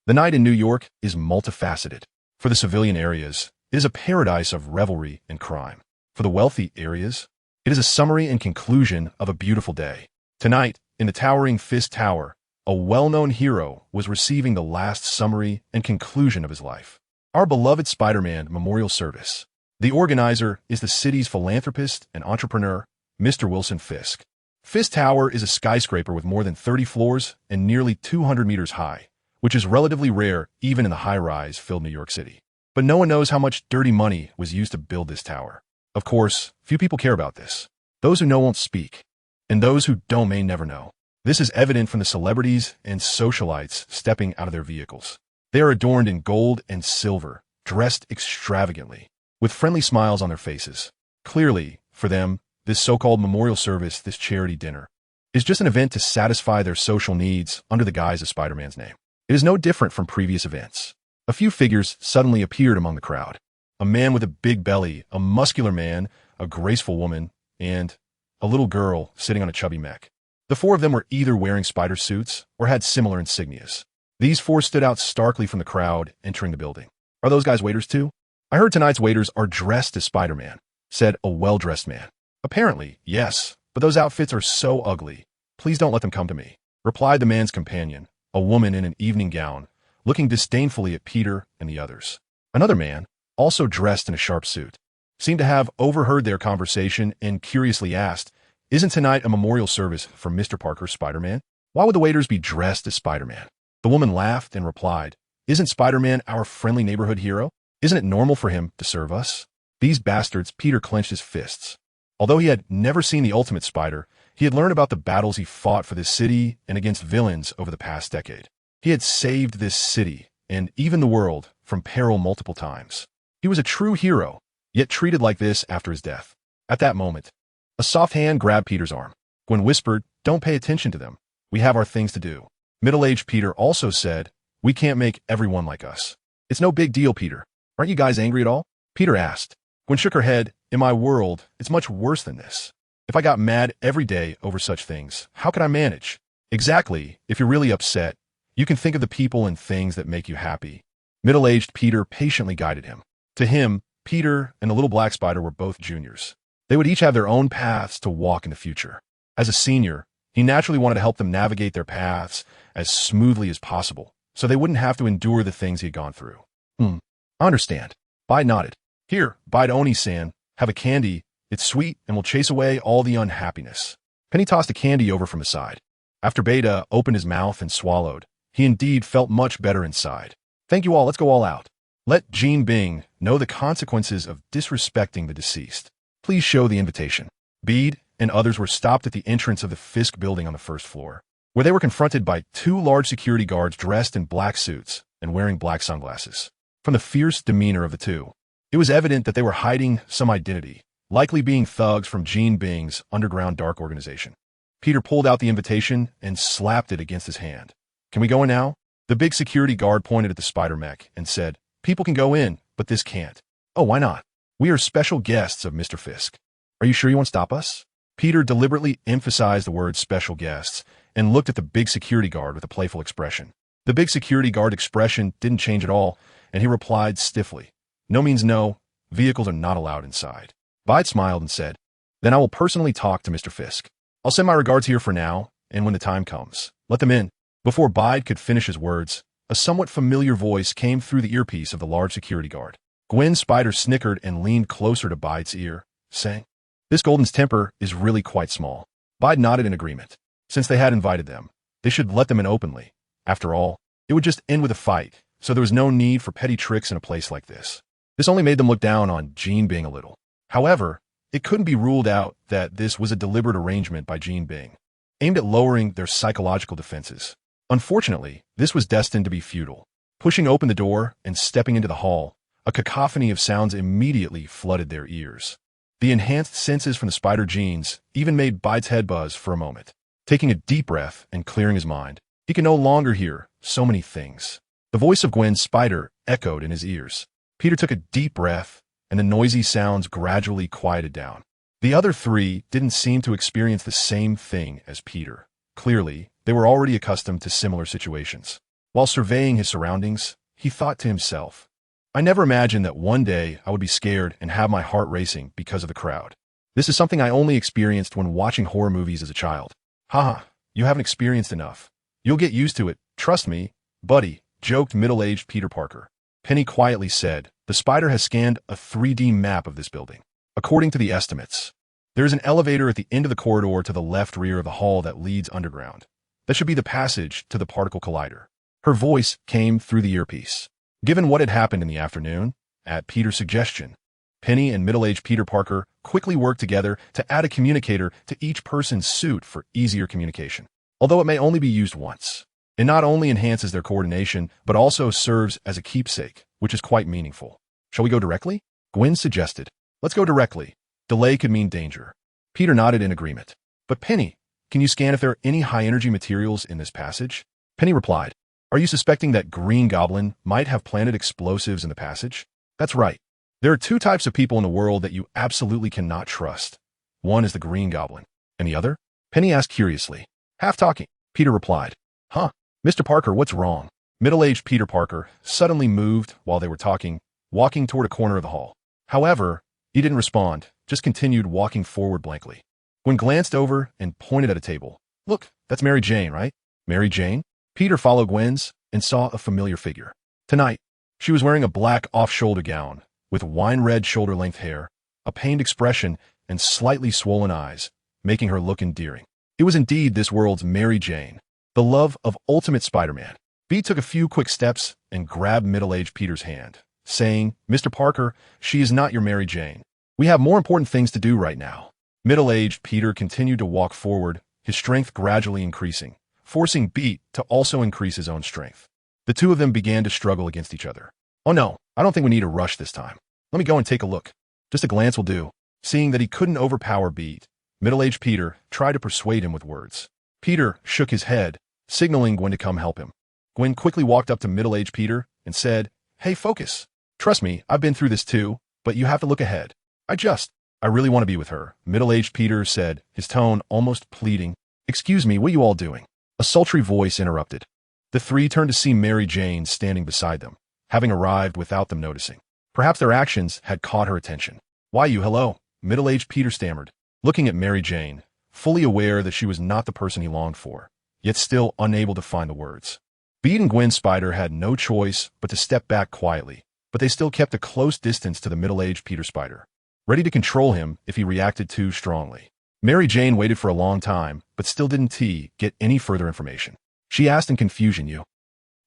Speaker 1: The night in New York is multifaceted. For the civilian areas, it is a paradise of revelry and crime. For the wealthy areas, it is a summary and conclusion of a beautiful day. Tonight, in the towering Fist Tower, a well-known hero was receiving the last summary and conclusion of his life. Our beloved Spider-Man Memorial Service. The organizer is the city's philanthropist and entrepreneur, Mr. Wilson Fisk. Fist Tower is a skyscraper with more than 30 floors and nearly 200 meters high, which is relatively rare even in the high-rise filled New York City. But no one knows how much dirty money was used to build this tower. Of course, few people care about this. Those who know won't speak, and those who don't may never know. This is evident from the celebrities and socialites stepping out of their vehicles. They are adorned in gold and silver, dressed extravagantly, with friendly smiles on their faces. Clearly, for them, this so-called memorial service, this charity dinner, is just an event to satisfy their social needs under the guise of Spider-Man's name. It is no different from previous events. A few figures suddenly appeared among the crowd. A man with a big belly, a muscular man, a graceful woman, and a little girl sitting on a chubby mech. The four of them were either wearing spider suits or had similar insignias. These four stood out starkly from the crowd entering the building. "Are those guys waiters too?" "I heard tonight's waiters are dressed as Spider-Man," said a well-dressed man. "Apparently, yes, but those outfits are so ugly. Please don't let them come to me," replied the man's companion, a woman in an evening gown, looking disdainfully at Peter and the others. Another man, also dressed in a sharp suit, seemed to have overheard their conversation and curiously asked, "Isn't tonight a memorial service for Mr. Parker, Spider-Man? Why would the waiters be dressed as Spider-Man?" The woman laughed and replied, "Isn't Spider-Man our friendly neighborhood hero? Isn't it normal for him to serve us?" These bastards. Peter clenched his fists. Although he had never seen the Ultimate Spider, he had learned about the battles he fought for this city and against villains over the past decade. He had saved this city, and even the world, from peril multiple times. He was a true hero, yet treated like this after his death. At that moment, a soft hand grabbed Peter's arm. Gwen whispered, "Don't pay attention to them. We have our things to do." Middle-aged Peter also said, "We can't make everyone like us." "It's no big deal, Peter. Aren't you guys angry at all?" Peter asked. Gwen shook her head. "In my world, it's much worse than this. If I got mad every day over such things, how could I manage?" "Exactly. If you're really upset, you can think of the people and things that make you happy." Middle-aged Peter patiently guided him. To him, Peter and the little black spider were both juniors. They would each have their own paths to walk in the future. As a senior, he naturally wanted to help them navigate their paths as smoothly as possible, so they wouldn't have to endure the things he had gone through. I understand." Bide nodded. "Here, Bide Oni-san, have a candy. It's sweet and will chase away all the unhappiness." Penny tossed a candy over from his side. After Beta opened his mouth and swallowed, he indeed felt much better inside. "Thank you all, let's go all out. Let Jean Bing know the consequences of disrespecting the deceased. Please show the invitation." Bede and others were stopped at the entrance of the Fisk building on the first floor, where they were confronted by two large security guards dressed in black suits and wearing black sunglasses. From the fierce demeanor of the two, it was evident that they were hiding some identity, likely being thugs from Jean Bing's underground dark organization. Peter pulled out the invitation and slapped it against his hand. "Can we go in now?" The big security guard pointed at the spider mech and said, "People can go in, but this can't." "Oh, why not? We are special guests of Mr. Fisk. Are you sure you won't stop us?" Peter deliberately emphasized the word special guests and looked at the big security guard with a playful expression. The big security guard expression didn't change at all, and he replied stiffly, "No means no. Vehicles are not allowed inside." Bide smiled and said, "Then I will personally talk to Mr. Fisk. I'll send my regards here for now, and when the time comes, let them in." Before Bide could finish his words, a somewhat familiar voice came through the earpiece of the large security guard. Gwen Spider snickered and leaned closer to Bide's ear, saying, "This Golden's temper is really quite small." Bide nodded in agreement. Since they had invited them, they should let them in openly. After all, it would just end with a fight, so there was no need for petty tricks in a place like this. This only made them look down on Jean Bing a little. However, it couldn't be ruled out that this was a deliberate arrangement by Jean Bing, aimed at lowering their psychological defenses. Unfortunately, this was destined to be futile. Pushing open the door and stepping into the hall, a cacophony of sounds immediately flooded their ears. The enhanced senses from the spider genes even made Bide's head buzz for a moment. Taking a deep breath and clearing his mind, he could no longer hear so many things. The voice of Gwen Spider echoed in his ears. Peter took a deep breath, and the noisy sounds gradually quieted down. The other three didn't seem to experience the same thing as Peter. Clearly, they were already accustomed to similar situations. While surveying his surroundings, he thought to himself, "I never imagined that one day I would be scared and have my heart racing because of the crowd. This is something I only experienced when watching horror movies as a child." "Haha, you haven't experienced enough. You'll get used to it, trust me, buddy," joked middle-aged Peter Parker. Penny quietly said, "The spider has scanned a 3D map of this building. According to the estimates, there is an elevator at the end of the corridor to the left rear of the hall that leads underground. That should be the passage to the particle collider." Her voice came through the earpiece. Given what had happened in the afternoon, at Peter's suggestion, Penny and middle-aged Peter Parker quickly worked together to add a communicator to each person's suit for easier communication. Although it may only be used once, it not only enhances their coordination, but also serves as a keepsake, which is quite meaningful. "Shall we go directly?" Gwen suggested. "Let's go directly. Delay could mean danger." Peter nodded in agreement. "But Penny, can you scan if there are any high-energy materials in this passage?" Penny replied, "Are you suspecting that Green Goblin might have planted explosives in the passage?" "That's right. There are two types of people in the world that you absolutely cannot trust. One is the Green Goblin. And the other?" Penny asked curiously. Half talking, Peter replied, "Huh, Mr. Parker, what's wrong?" Middle-aged Peter Parker suddenly moved while they were talking, walking toward a corner of the hall. However, he didn't respond, just continued walking forward blankly. Gwen glanced over and pointed at a table. "Look, that's Mary Jane, right?" "Mary Jane?" Peter followed Gwen's and saw a familiar figure. Tonight, she was wearing a black off-shoulder gown with wine-red shoulder-length hair, a pained expression, and slightly swollen eyes, making her look endearing. It was indeed this world's Mary Jane, the love of Ultimate Spider-Man. Bede took a few quick steps and grabbed middle-aged Peter's hand, saying, "Mr. Parker, she is not your Mary Jane. We have more important things to do right now." Middle-aged Peter continued to walk forward, his strength gradually increasing, forcing Bede to also increase his own strength. The two of them began to struggle against each other. "Oh no, I don't think we need a rush this time. Let me go and take a look. Just a glance will do." Seeing that he couldn't overpower Bede, middle-aged Peter tried to persuade him with words. Peter shook his head, signaling Gwen to come help him. Gwen quickly walked up to middle-aged Peter and said, "Hey, focus. Trust me, I've been through this too, but you have to look ahead. I really want to be with her," middle-aged Peter said, his tone almost pleading. "Excuse me, what are you all doing?" A sultry voice interrupted. The three turned to see Mary Jane standing beside them, having arrived without them noticing. Perhaps their actions had caught her attention. "Why you, hello," middle-aged Peter stammered, looking at Mary Jane, fully aware that she was not the person he longed for, yet still unable to find the words. Bede and Gwen Spider had no choice but to step back quietly, but they still kept a close distance to the middle-aged Peter Spider, ready to control him if he reacted too strongly. Mary Jane waited for a long time, but still didn't get any further information. She asked in confusion,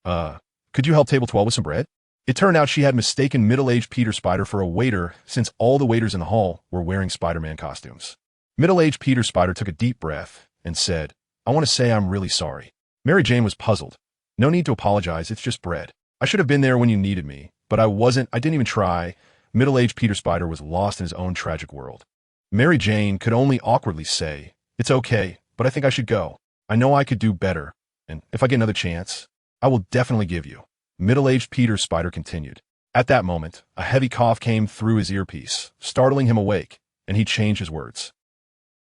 Speaker 1: could you help table 12 with some bread?" It turned out she had mistaken middle-aged Peter Spider for a waiter, since all the waiters in the hall were wearing Spider-Man costumes. Middle-aged Peter Spider took a deep breath and said, "I want to say I'm really sorry." Mary Jane was puzzled. "No need to apologize, it's just bread. I should have been there when you needed me, but I didn't even try." Middle-aged Peter Spider was lost in his own tragic world. Mary Jane could only awkwardly say, "It's okay, but I think I should go. I know I could do better, and if I get another chance, I will definitely give you." Middle-aged Peter Spider continued. At that moment, a heavy cough came through his earpiece, startling him awake, and he changed his words.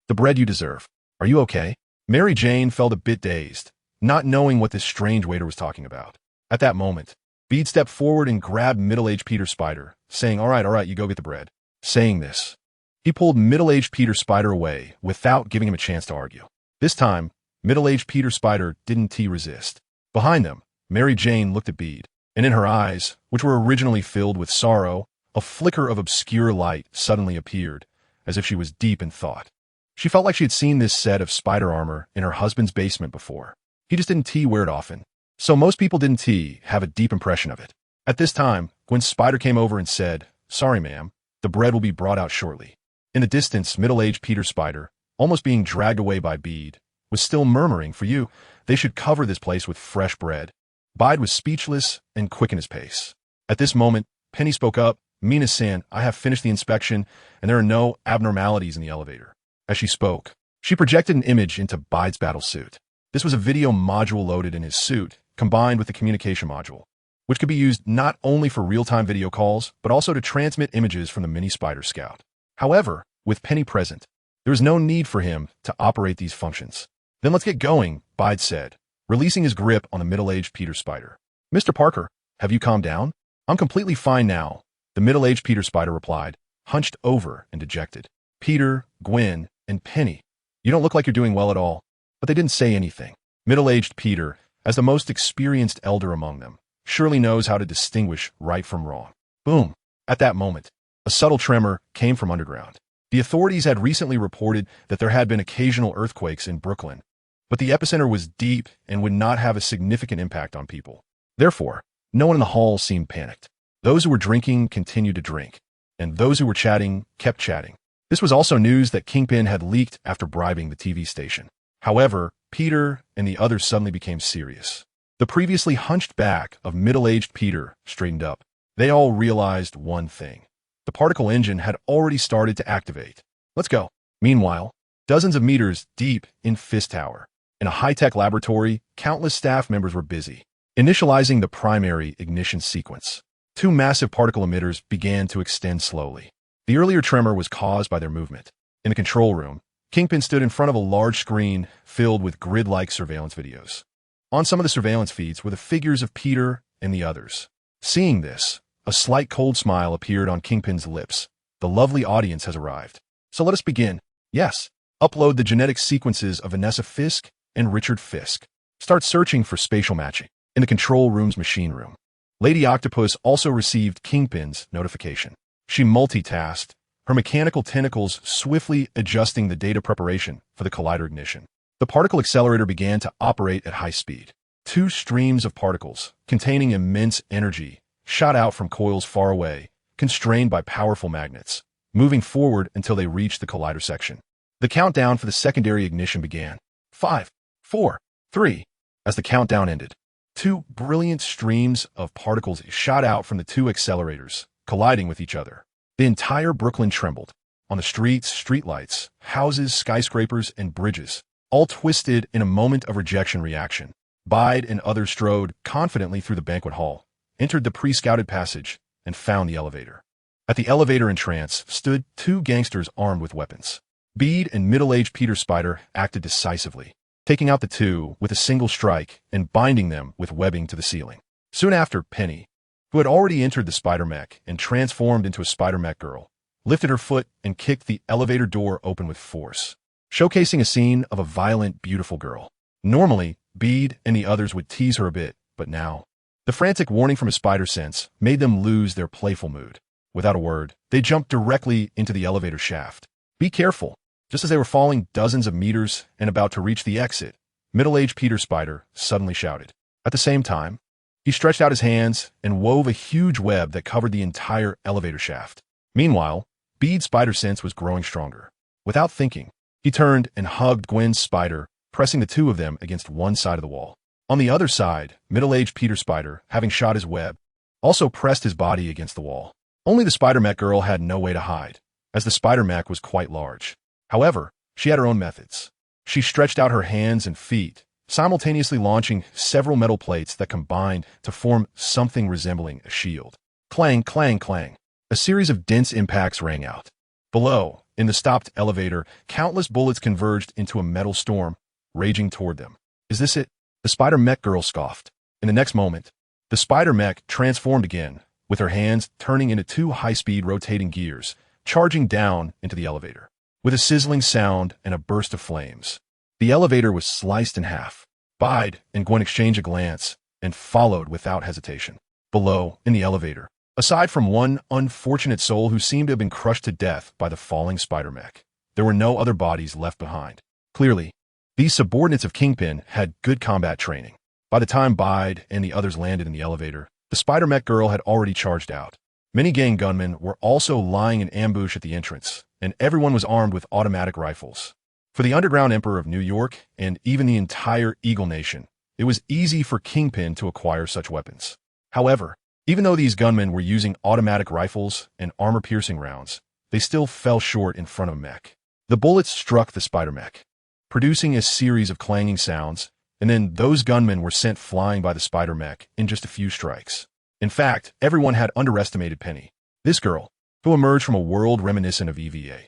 Speaker 1: "The bread you deserve. Are you okay?" Mary Jane felt a bit dazed, not knowing what this strange waiter was talking about. At that moment, Bede stepped forward and grabbed middle-aged Peter Spider, saying, all right, you go get the bread." Saying this, he pulled middle-aged Peter Spider away without giving him a chance to argue. This time, middle-aged Peter Spider didn't resist. Behind them, Mary Jane looked at Bede, and in her eyes, which were originally filled with sorrow, a flicker of obscure light suddenly appeared, as if she was deep in thought. She felt like she had seen this set of spider armor in her husband's basement before. He just didn't wear it often, so most people didn't have a deep impression of it. At this time, Gwen Spider came over and said, "Sorry, ma'am, the bread will be brought out shortly." In the distance, middle-aged Peter Spider, almost being dragged away by Bede, was still murmuring, "For you, they should cover this place with fresh bread." Bede was speechless and quickened his pace. At this moment, Penny spoke up, "Mina-san, I have finished the inspection, and there are no abnormalities in the elevator." As she spoke, she projected an image into Bede's battle suit. This was a video module loaded in his suit, combined with the communication module, which could be used not only for real-time video calls, but also to transmit images from the mini Spider Scout. However, with Penny present, there was no need for him to operate these functions. "Then let's get going," Bede said, releasing his grip on the middle-aged Peter Spider. "Mr. Parker, have you calmed down?" "I'm completely fine now," the middle-aged Peter Spider replied, hunched over and dejected. Peter, Gwen, and Penny, "You don't look like you're doing well at all," but they didn't say anything. Middle-aged Peter, as the most experienced elder among them, surely knows how to distinguish right from wrong. Boom! At that moment, a subtle tremor came from underground. The authorities had recently reported that there had been occasional earthquakes in Brooklyn, but the epicenter was deep and would not have a significant impact on people. Therefore, no one in the hall seemed panicked. Those who were drinking continued to drink, and those who were chatting kept chatting. This was also news that Kingpin had leaked after bribing the TV station. However, Peter and the others suddenly became serious. The previously hunched back of middle-aged Peter straightened up. They all realized one thing. The particle engine had already started to activate. "Let's go." Meanwhile, dozens of meters deep in Fist Tower, in a high-tech laboratory, countless staff members were busy, initializing the primary ignition sequence. Two massive particle emitters began to extend slowly. The earlier tremor was caused by their movement. In the control room, Kingpin stood in front of a large screen filled with grid-like surveillance videos. On some of the surveillance feeds were the figures of Peter and the others. Seeing this, a slight cold smile appeared on Kingpin's lips. "The lovely audience has arrived. So let us begin." "Yes. Upload the genetic sequences of Vanessa Fisk and Richard Fisk. Start searching for spatial matching." In the control room's machine room, Lady Octopus also received Kingpin's notification. She multitasked, her mechanical tentacles swiftly adjusting the data preparation for the collider ignition. The particle accelerator began to operate at high speed. Two streams of particles, containing immense energy, shot out from coils far away, constrained by powerful magnets, moving forward until they reached the collider section. The countdown for the secondary ignition began. 5, 4, 3. As the countdown ended, two brilliant streams of particles shot out from the two accelerators, colliding with each other. The entire Brooklyn trembled. On the streets, streetlights, houses, skyscrapers, and bridges, all twisted in a moment of rejection-reaction. Bide and others strode confidently through the banquet hall, entered the pre-scouted passage, and found the elevator. At the elevator entrance stood two gangsters armed with weapons. Bede and middle-aged Peter Spider acted decisively, taking out the two with a single strike and binding them with webbing to the ceiling. Soon after, Penny, who had already entered the spider-mech and transformed into a spider-mech girl, lifted her foot and kicked the elevator door open with force, showcasing a scene of a violent, beautiful girl. Normally, Bede and the others would tease her a bit, but now, the frantic warning from a spider sense made them lose their playful mood. Without a word, they jumped directly into the elevator shaft. Be careful! Just as they were falling dozens of meters and about to reach the exit, middle-aged Peter Spider suddenly shouted. At the same time, he stretched out his hands and wove a huge web that covered the entire elevator shaft. Meanwhile, Bede's spider sense was growing stronger. Without thinking, he turned and hugged Gwen's spider, pressing the two of them against one side of the wall. On the other side, middle-aged Peter Spider, having shot his web, also pressed his body against the wall. Only the Spider-Mech girl had no way to hide, as the Spider-Mech was quite large. However, she had her own methods. She stretched out her hands and feet, simultaneously launching several metal plates that combined to form something resembling a shield. Clang, clang, clang. A series of dense impacts rang out. Below, in the stopped elevator, countless bullets converged into a metal storm, raging toward them. Is this it? The Spider-Mech girl scoffed. In the next moment, the Spider-Mech transformed again, with her hands turning into two high-speed rotating gears, charging down into the elevator. With a sizzling sound and a burst of flames, the elevator was sliced in half. Bide and Gwen exchanged a glance and followed without hesitation. Below, in the elevator, aside from one unfortunate soul who seemed to have been crushed to death by the falling Spider-Mech, there were no other bodies left behind. Clearly, these subordinates of Kingpin had good combat training. By the time Bide and the others landed in the elevator, the Spider-Mech girl had already charged out. Many gang gunmen were also lying in ambush at the entrance, and everyone was armed with automatic rifles. For the Underground Emperor of New York, and even the entire Eagle Nation, it was easy for Kingpin to acquire such weapons. However, even though these gunmen were using automatic rifles and armor-piercing rounds, they still fell short in front of a mech. The bullets struck the Spider-Mech, producing a series of clanging sounds, and then those gunmen were sent flying by the Spider-Mech in just a few strikes. In fact, everyone had underestimated Penny. This girl, who emerged from a world reminiscent of EVA,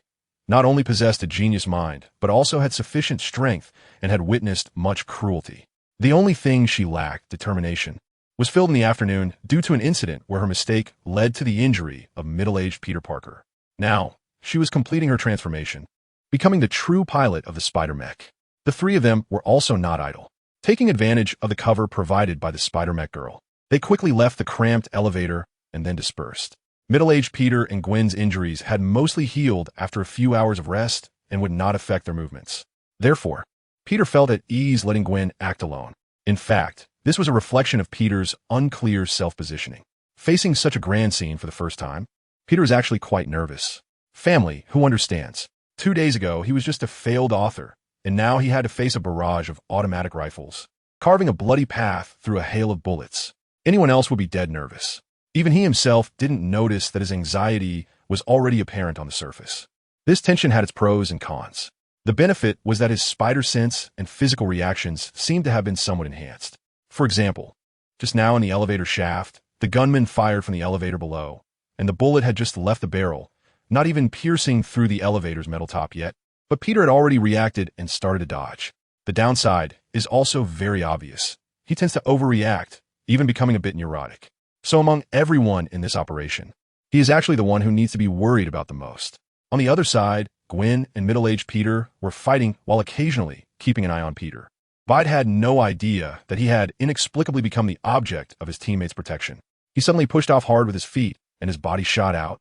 Speaker 1: not only possessed a genius mind, but also had sufficient strength and had witnessed much cruelty. The only thing she lacked, determination, was filled in the afternoon due to an incident where her mistake led to the injury of middle-aged Peter Parker. Now, she was completing her transformation, becoming the true pilot of the Spider-Mech. The three of them were also not idle. Taking advantage of the cover provided by the Spider-Mech girl, they quickly left the cramped elevator and then dispersed. Middle-aged Peter and Gwen's injuries had mostly healed after a few hours of rest and would not affect their movements. Therefore, Peter felt at ease letting Gwen act alone. In fact, this was a reflection of Peter's unclear self-positioning. Facing such a grand scene for the first time, Peter was actually quite nervous. Family, who understands? 2 days ago, he was just a failed author, and now he had to face a barrage of automatic rifles, carving a bloody path through a hail of bullets. Anyone else would be dead nervous. Even he himself didn't notice that his anxiety was already apparent on the surface. This tension had its pros and cons. The benefit was that his spider sense and physical reactions seemed to have been somewhat enhanced. For example, just now in the elevator shaft, the gunman fired from the elevator below, and the bullet had just left the barrel, not even piercing through the elevator's metal top yet. But Peter had already reacted and started to dodge. The downside is also very obvious. He tends to overreact, even becoming a bit neurotic. So among everyone in this operation, he is actually the one who needs to be worried about the most. On the other side, Gwen and middle-aged Peter were fighting while occasionally keeping an eye on Peter. Bide had no idea that he had inexplicably become the object of his teammates' protection. He suddenly pushed off hard with his feet, and his body shot out,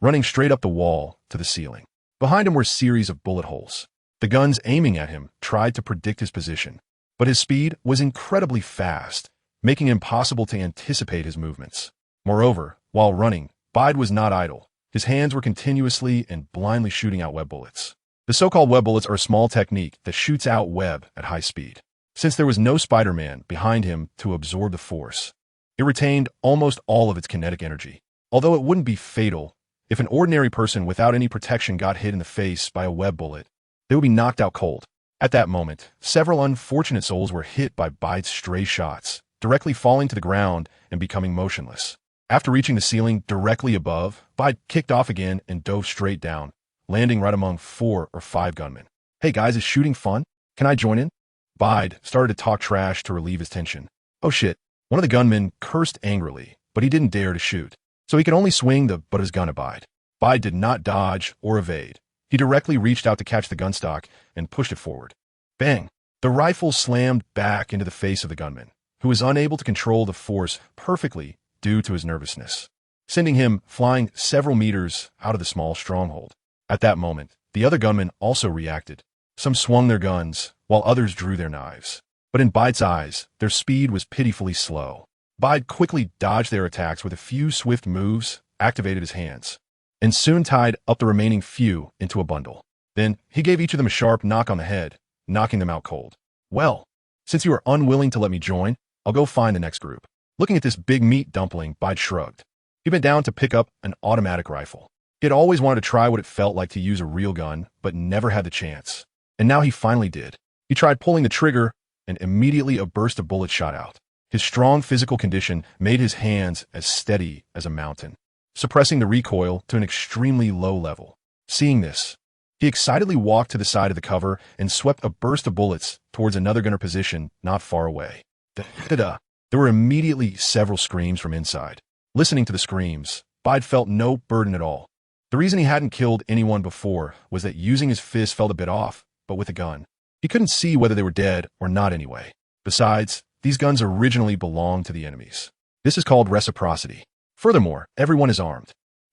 Speaker 1: running straight up the wall to the ceiling. Behind him were a series of bullet holes. The guns aiming at him tried to predict his position, but his speed was incredibly fast, making it impossible to anticipate his movements. Moreover, while running, Bide was not idle. His hands were continuously and blindly shooting out web bullets. The so-called web bullets are a small technique that shoots out web at high speed. Since there was no Spider-Man behind him to absorb the force, it retained almost all of its kinetic energy. Although it wouldn't be fatal, if an ordinary person without any protection got hit in the face by a web bullet, they would be knocked out cold. At that moment, several unfortunate souls were hit by Bide's stray shots, directly falling to the ground and becoming motionless. After reaching the ceiling directly above, Bide kicked off again and dove straight down, landing right among 4 or 5 gunmen. "Hey guys, is shooting fun? Can I join in?" Bide started to talk trash to relieve his tension. Oh shit. One of the gunmen cursed angrily, but he didn't dare to shoot, so he could only swing the butt of his gun at Bide. Bide did not dodge or evade. He directly reached out to catch the gunstock and pushed it forward. Bang! The rifle slammed back into the face of the gunman, who was unable to control the force perfectly due to his nervousness, sending him flying several meters out of the small stronghold. At that moment, the other gunmen also reacted. Some swung their guns, while others drew their knives. But in Bide's eyes, their speed was pitifully slow. Bide quickly dodged their attacks with a few swift moves, activated his hands, and soon tied up the remaining few into a bundle. Then, he gave each of them a sharp knock on the head, knocking them out cold. "Well, since you are unwilling to let me join, I'll go find the next group." Looking at this big meat dumpling, Bide shrugged. He bent down to pick up an automatic rifle. He had always wanted to try what it felt like to use a real gun, but never had the chance. And now he finally did. He tried pulling the trigger, and immediately a burst of bullets shot out. His strong physical condition made his hands as steady as a mountain, suppressing the recoil to an extremely low level. Seeing this, he excitedly walked to the side of the cover and swept a burst of bullets towards another gunner position not far away. There were immediately several screams from inside. Listening to the screams, Bide felt no burden at all. The reason he hadn't killed anyone before was that using his fist felt a bit off, but with a gun, he couldn't see whether they were dead or not anyway. Besides, these guns originally belonged to the enemies. This is called reciprocity. Furthermore, everyone is armed.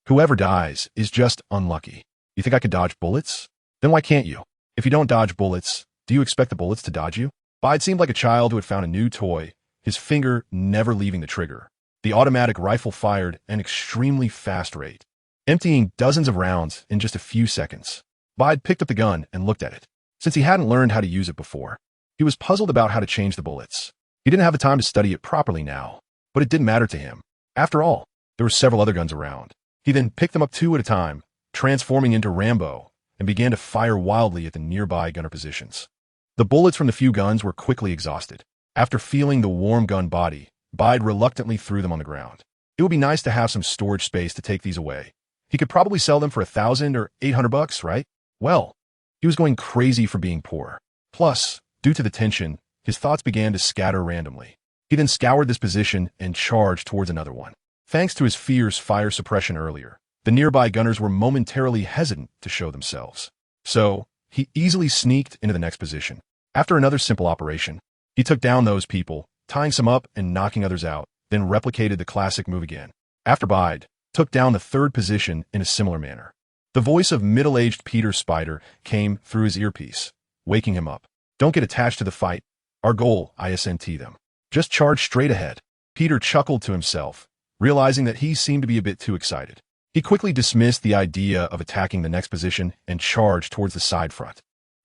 Speaker 1: Whoever dies is just unlucky. You think I could dodge bullets? Then why can't you? If you don't dodge bullets, do you expect the bullets to dodge you? Bide seemed like a child who had found a new toy, his finger never leaving the trigger. The automatic rifle fired at an extremely fast rate, emptying dozens of rounds in just a few seconds. Bide picked up the gun and looked at it. Since he hadn't learned how to use it before, he was puzzled about how to change the bullets. He didn't have the time to study it properly now, but it didn't matter to him. After all, there were several other guns around. He then picked them up 2 at a time, transforming into Rambo, and began to fire wildly at the nearby gunner positions. The bullets from the few guns were quickly exhausted. After feeling the warm gun body, Bide reluctantly threw them on the ground. It would be nice to have some storage space to take these away. He could probably sell them for $1,000 or $800, right? Well, he was going crazy for being poor. Plus, due to the tension, his thoughts began to scatter randomly. He then scoured this position and charged towards another one. Thanks to his fierce fire suppression earlier, the nearby gunners were momentarily hesitant to show themselves. So, he easily sneaked into the next position. After another simple operation, he took down those people, tying some up and knocking others out, then replicated the classic move again. After Bide took down the 3rd position in a similar manner, the voice of middle-aged Peter Spider came through his earpiece, waking him up. "Don't get attached to the fight. Our goal, ISNT them. Just charge straight ahead." Peter chuckled to himself, realizing that he seemed to be a bit too excited. He quickly dismissed the idea of attacking the next position and charged towards the side front.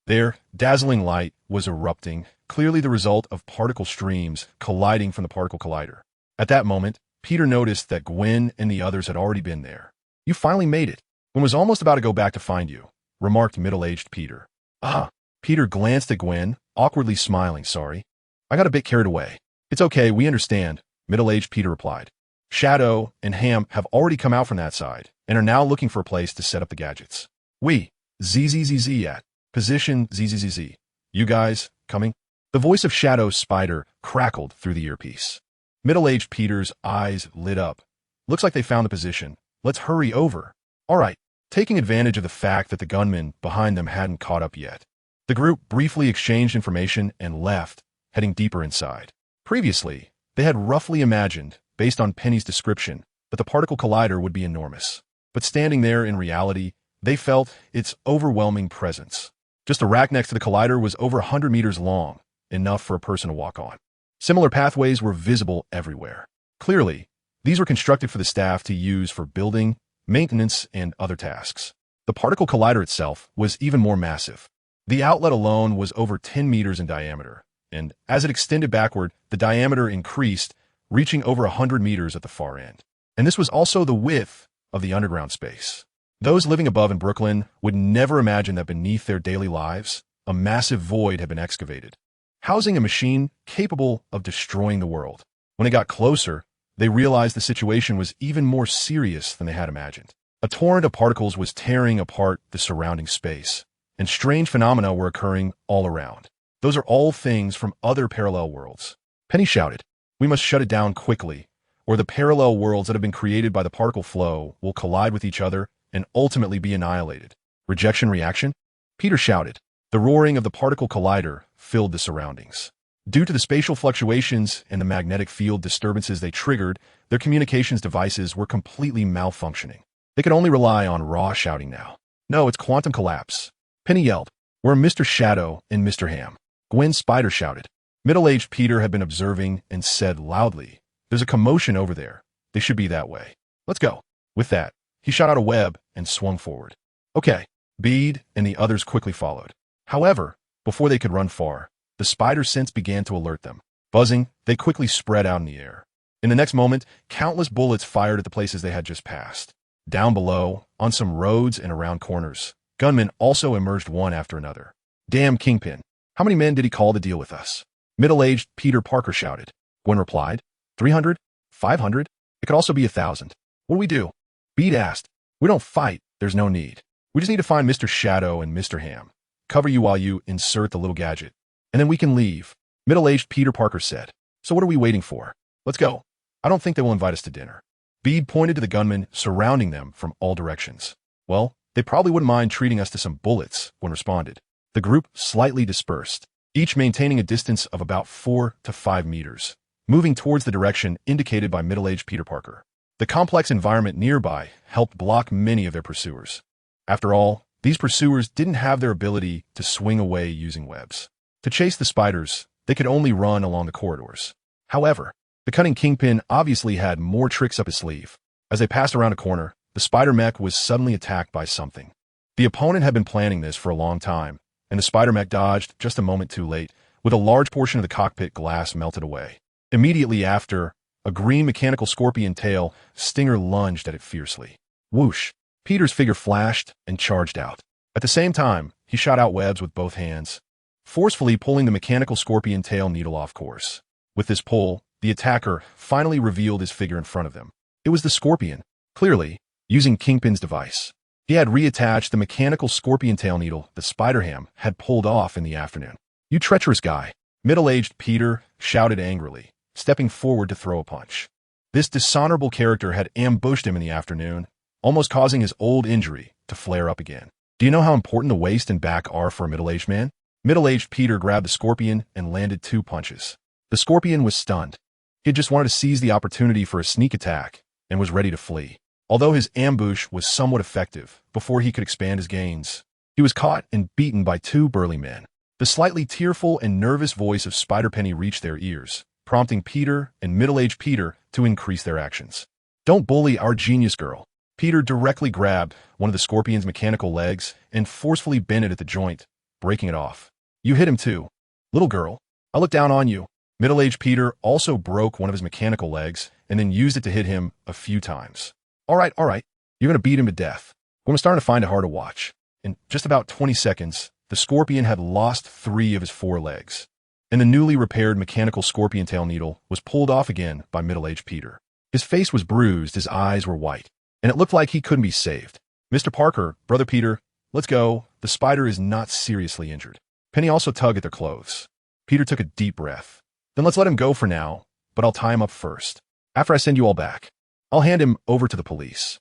Speaker 1: There, dazzling light was erupting, clearly the result of particle streams colliding from the particle collider. At that moment, Peter noticed that Gwen and the others had already been there. "You finally made it. Gwen was almost about to go back to find you," remarked middle-aged Peter. "Ah." Peter glanced at Gwen, awkwardly smiling. "Sorry. I got a bit carried away." "It's okay, we understand," middle-aged Peter replied. "Shadow and Ham have already come out from that side and are now looking for a place to set up the gadgets. We, ZZZZ at position ZZZZ. You guys, coming?" The voice of Shadow Spider crackled through the earpiece. Middle-aged Peter's eyes lit up. "Looks like they found the position. Let's hurry over." "All right." Taking advantage of the fact that the gunmen behind them hadn't caught up yet, the group briefly exchanged information and left, heading deeper inside. Previously, they had roughly imagined, based on Penny's description, that the particle collider would be enormous. but standing there in reality, they felt its overwhelming presence. Just the rack next to the collider was over 100 meters long, enough for a person to walk on. Similar pathways were visible everywhere. Clearly, these were constructed for the staff to use for building, maintenance, and other tasks. The particle collider itself was even more massive. The outlet alone was over 10 meters in diameter, and as it extended backward, the diameter increased, reaching over 100 meters at the far end. And this was also the width of the underground space. Those living above in Brooklyn would never imagine that beneath their daily lives, a massive void had been excavated, housing a machine capable of destroying the world. When it got closer, they realized the situation was even more serious than they had imagined. A torrent of particles was tearing apart the surrounding space, and strange phenomena were occurring all around. Those are all things from other parallel worlds. Penny shouted, "We must shut it down quickly, or the parallel worlds that have been created by the particle flow will collide with each other and ultimately be annihilated." Rejection reaction? Peter shouted. The roaring of the particle collider filled the surroundings. Due to the spatial fluctuations and the magnetic field disturbances they triggered, their communications devices were completely malfunctioning. They could only rely on raw shouting now. "No, it's quantum collapse." Penny yelled. "We're Mr. Shadow and Mr. Ham." Gwen Spider shouted. Middle-aged Peter had been observing and said loudly, "There's a commotion over there. They should be that way. Let's go." With that, he shot out a web and swung forward. "Okay." Bede and the others quickly followed. However, before they could run far, the spider sense began to alert them. Buzzing, they quickly spread out in the air. In the next moment, countless bullets fired at the places they had just passed. Down below, on some roads and around corners, gunmen also emerged one after another. "Damn Kingpin. How many men did he call to deal with us?" Middle-aged Peter Parker shouted. Gwen replied, 300? 500? It could also be 1,000. What do we do? Bede asked. "We don't fight. There's no need. We just need to find Mr. Shadow and Mr. Ham. Cover you while you insert the little gadget. And then we can leave." Middle-aged Peter Parker said. "So what are we waiting for? Let's go." "I don't think they will invite us to dinner." Bede pointed to the gunmen surrounding them from all directions. "Well, they probably wouldn't mind treating us to some bullets," Gwen responded. The group slightly dispersed, each maintaining a distance of about 4 to 5 meters, moving towards the direction indicated by middle-aged Peter Parker. The complex environment nearby helped block many of their pursuers. After all, these pursuers didn't have their ability to swing away using webs. To chase the spiders, they could only run along the corridors. However, the cunning Kingpin obviously had more tricks up his sleeve. As they passed around a corner, the spider mech was suddenly attacked by something. The opponent had been planning this for a long time, and the spider mech dodged just a moment too late, with a large portion of the cockpit glass melted away. Immediately after, a green mechanical scorpion tail stinger lunged at it fiercely. Whoosh! Peter's figure flashed and charged out. At the same time, he shot out webs with both hands, forcefully pulling the mechanical scorpion tail needle off course. With this pull, the attacker finally revealed his figure in front of them. It was the scorpion, clearly, using Kingpin's device. He had reattached the mechanical scorpion tail needle that Spider-Ham had pulled off in the afternoon. "You treacherous guy," middle-aged Peter shouted angrily, stepping forward to throw a punch. This dishonorable character had ambushed him in the afternoon, almost causing his old injury to flare up again. "Do you know how important the waist and back are for a middle-aged man?" Middle-aged Peter grabbed the scorpion and landed 2 punches. The scorpion was stunned. He had just wanted to seize the opportunity for a sneak attack and was ready to flee. Although his ambush was somewhat effective before he could expand his gains, he was caught and beaten by 2 burly men. The slightly tearful and nervous voice of Spider-Penny reached their ears, prompting Peter and middle-aged Peter to increase their actions. "Don't bully our genius girl." Peter directly grabbed one of the scorpion's mechanical legs and forcefully bent it at the joint, breaking it off. "You hit him too. Little girl, I look down on you." Middle-aged Peter also broke one of his mechanical legs and then used it to hit him a few times. All right, you're going to beat him to death." I'm starting to find it hard to watch. In just about 20 seconds, the scorpion had lost 3 of his 4 legs, and the newly repaired mechanical scorpion tail needle was pulled off again by middle-aged Peter. His face was bruised, his eyes were white, and it looked like he couldn't be saved. "Mr. Parker, Brother Peter, let's go. The spider is not seriously injured." Penny also tugged at their clothes. Peter took a deep breath. "Then let's let him go for now, but I'll tie him up first. After I send you all back, I'll hand him over to the police."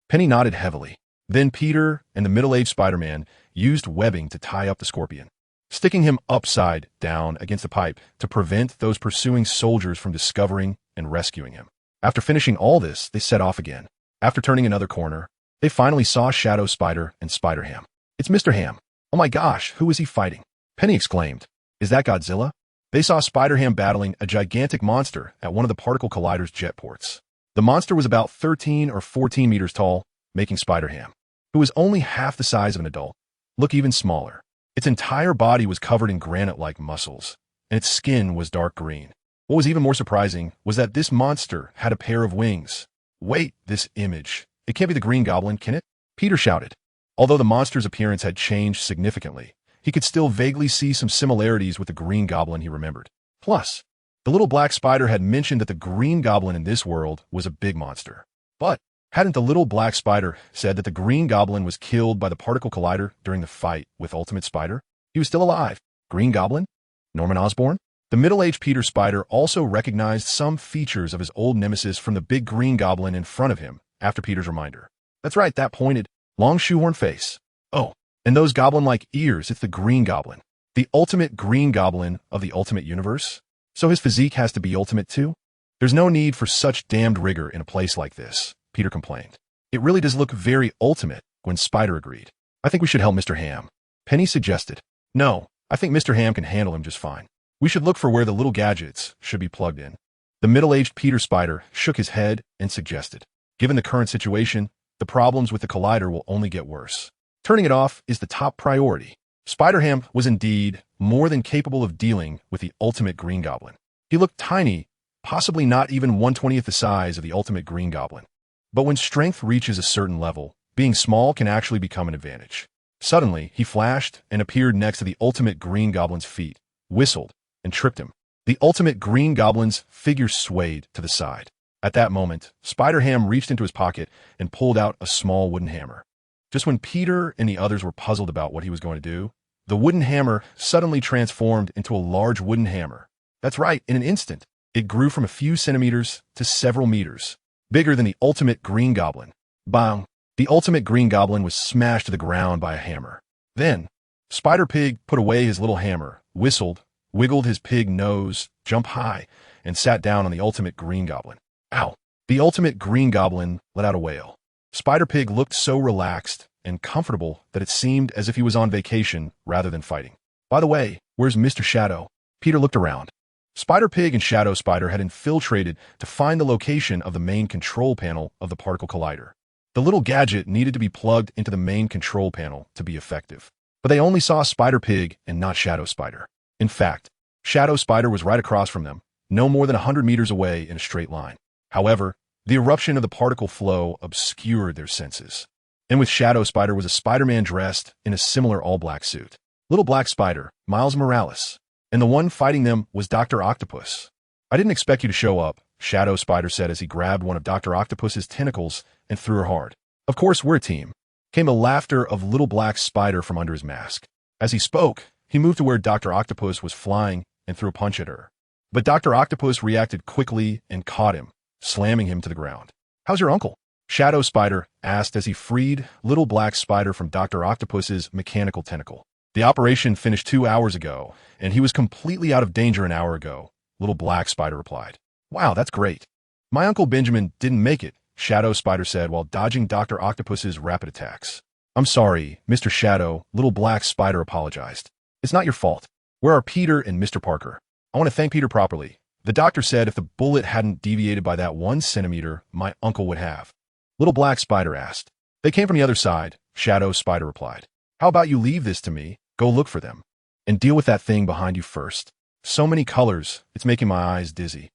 Speaker 1: Penny nodded heavily. Then Peter and the middle-aged Spider-Man used webbing to tie up the scorpion, sticking him upside down against a pipe to prevent those pursuing soldiers from discovering and rescuing him. After finishing all this, they set off again. After turning another corner, they finally saw Shadow Spider and Spider-Ham. "It's Mr. Ham. Oh my gosh, who is he fighting?" Penny exclaimed. "Is that Godzilla?" They saw Spider-Ham battling a gigantic monster at one of the particle collider's jet ports. The monster was about 13 or 14 meters tall, making Spider-Ham, who was only half the size of an adult, look even smaller. Its entire body was covered in granite-like muscles, and its skin was dark green. What was even more surprising was that this monster had a pair of wings. "Wait, this image. It can't be the Green Goblin, can it?" Peter shouted. Although the monster's appearance had changed significantly, he could still vaguely see some similarities with the Green Goblin he remembered. Plus, the little black spider had mentioned that the Green Goblin in this world was a big monster. But hadn't the little black spider said that the Green Goblin was killed by the particle collider during the fight with Ultimate Spider? He was still alive. Green Goblin? Norman Osborn? The middle-aged Peter Spider also recognized some features of his old nemesis from the big Green Goblin in front of him after Peter's reminder. That's right, that pointed, long shoehorn face. Oh, and those goblin-like ears, it's the Green Goblin. The ultimate Green Goblin of the Ultimate Universe? So his physique has to be ultimate too? There's no need for such damned rigor in a place like this, Peter complained. It really does look very ultimate, when Spider agreed. "I think we should help Mr. Ham," Penny suggested. "No, I think Mr. Ham can handle him just fine. We should look for where the little gadgets should be plugged in." The middle-aged Peter Spider shook his head and suggested, "Given the current situation, the problems with the collider will only get worse. Turning it off is the top priority." Spider-Ham was indeed more than capable of dealing with the ultimate Green Goblin. He looked tiny, possibly not even 1/20th the size of the ultimate Green Goblin. But when strength reaches a certain level, being small can actually become an advantage. Suddenly, he flashed and appeared next to the ultimate Green Goblin's feet, whistled, and tripped him. The ultimate Green Goblin's figure swayed to the side. At that moment, Spider-Ham reached into his pocket and pulled out a small wooden hammer. Just when Peter and the others were puzzled about what he was going to do, the wooden hammer suddenly transformed into a large wooden hammer. That's right, in an instant, it grew from a few centimeters to several meters, bigger than the ultimate Green Goblin. Bang! The ultimate Green Goblin was smashed to the ground by a hammer. Then, Spider-Pig put away his little hammer, whistled, wiggled his pig nose, jumped high, and sat down on the ultimate Green Goblin. Ow! The ultimate Green Goblin let out a wail. Spider-Pig looked so relaxed and comfortable that it seemed as if he was on vacation rather than fighting. "By the way, where's Mr. Shadow?" Peter looked around. Spider-Pig and Shadow Spider had infiltrated to find the location of the main control panel of the particle collider. The little gadget needed to be plugged into the main control panel to be effective. But they only saw Spider-Pig and not Shadow Spider. In fact, Shadow Spider was right across from them, no more than 100 meters away in a straight line. However, the eruption of the particle flow obscured their senses. And with Shadow Spider was a Spider-Man dressed in a similar all-black suit. Little Black Spider, Miles Morales. And the one fighting them was Dr. Octopus. "I didn't expect you to show up," Shadow Spider said as he grabbed one of Dr. Octopus's tentacles and threw her hard. "Of course, we're a team." Came the laughter of Little Black Spider from under his mask. As he spoke, he moved to where Dr. Octopus was flying and threw a punch at her. But Dr. Octopus reacted quickly and caught him, slamming him to the ground. "How's your uncle?" Shadow Spider asked as he freed Little Black Spider from Dr. Octopus's mechanical tentacle. "The operation finished 2 hours ago, and he was completely out of danger an hour ago," Little Black Spider replied. "Wow, that's great." "My Uncle Benjamin didn't make it," Shadow Spider said while dodging Dr. Octopus's rapid attacks. "I'm sorry, Mr. Shadow," Little Black Spider apologized. "It's not your fault. Where are Peter and Mr. Parker?" "I want to thank Peter properly. The doctor said if the bullet hadn't deviated by that 1 centimeter, my uncle would have." Little Black Spider asked. "They came from the other side," Shadow Spider replied. "How about you leave this to me, go look for them, and deal with that thing behind you first. So many colors, it's making my eyes dizzy.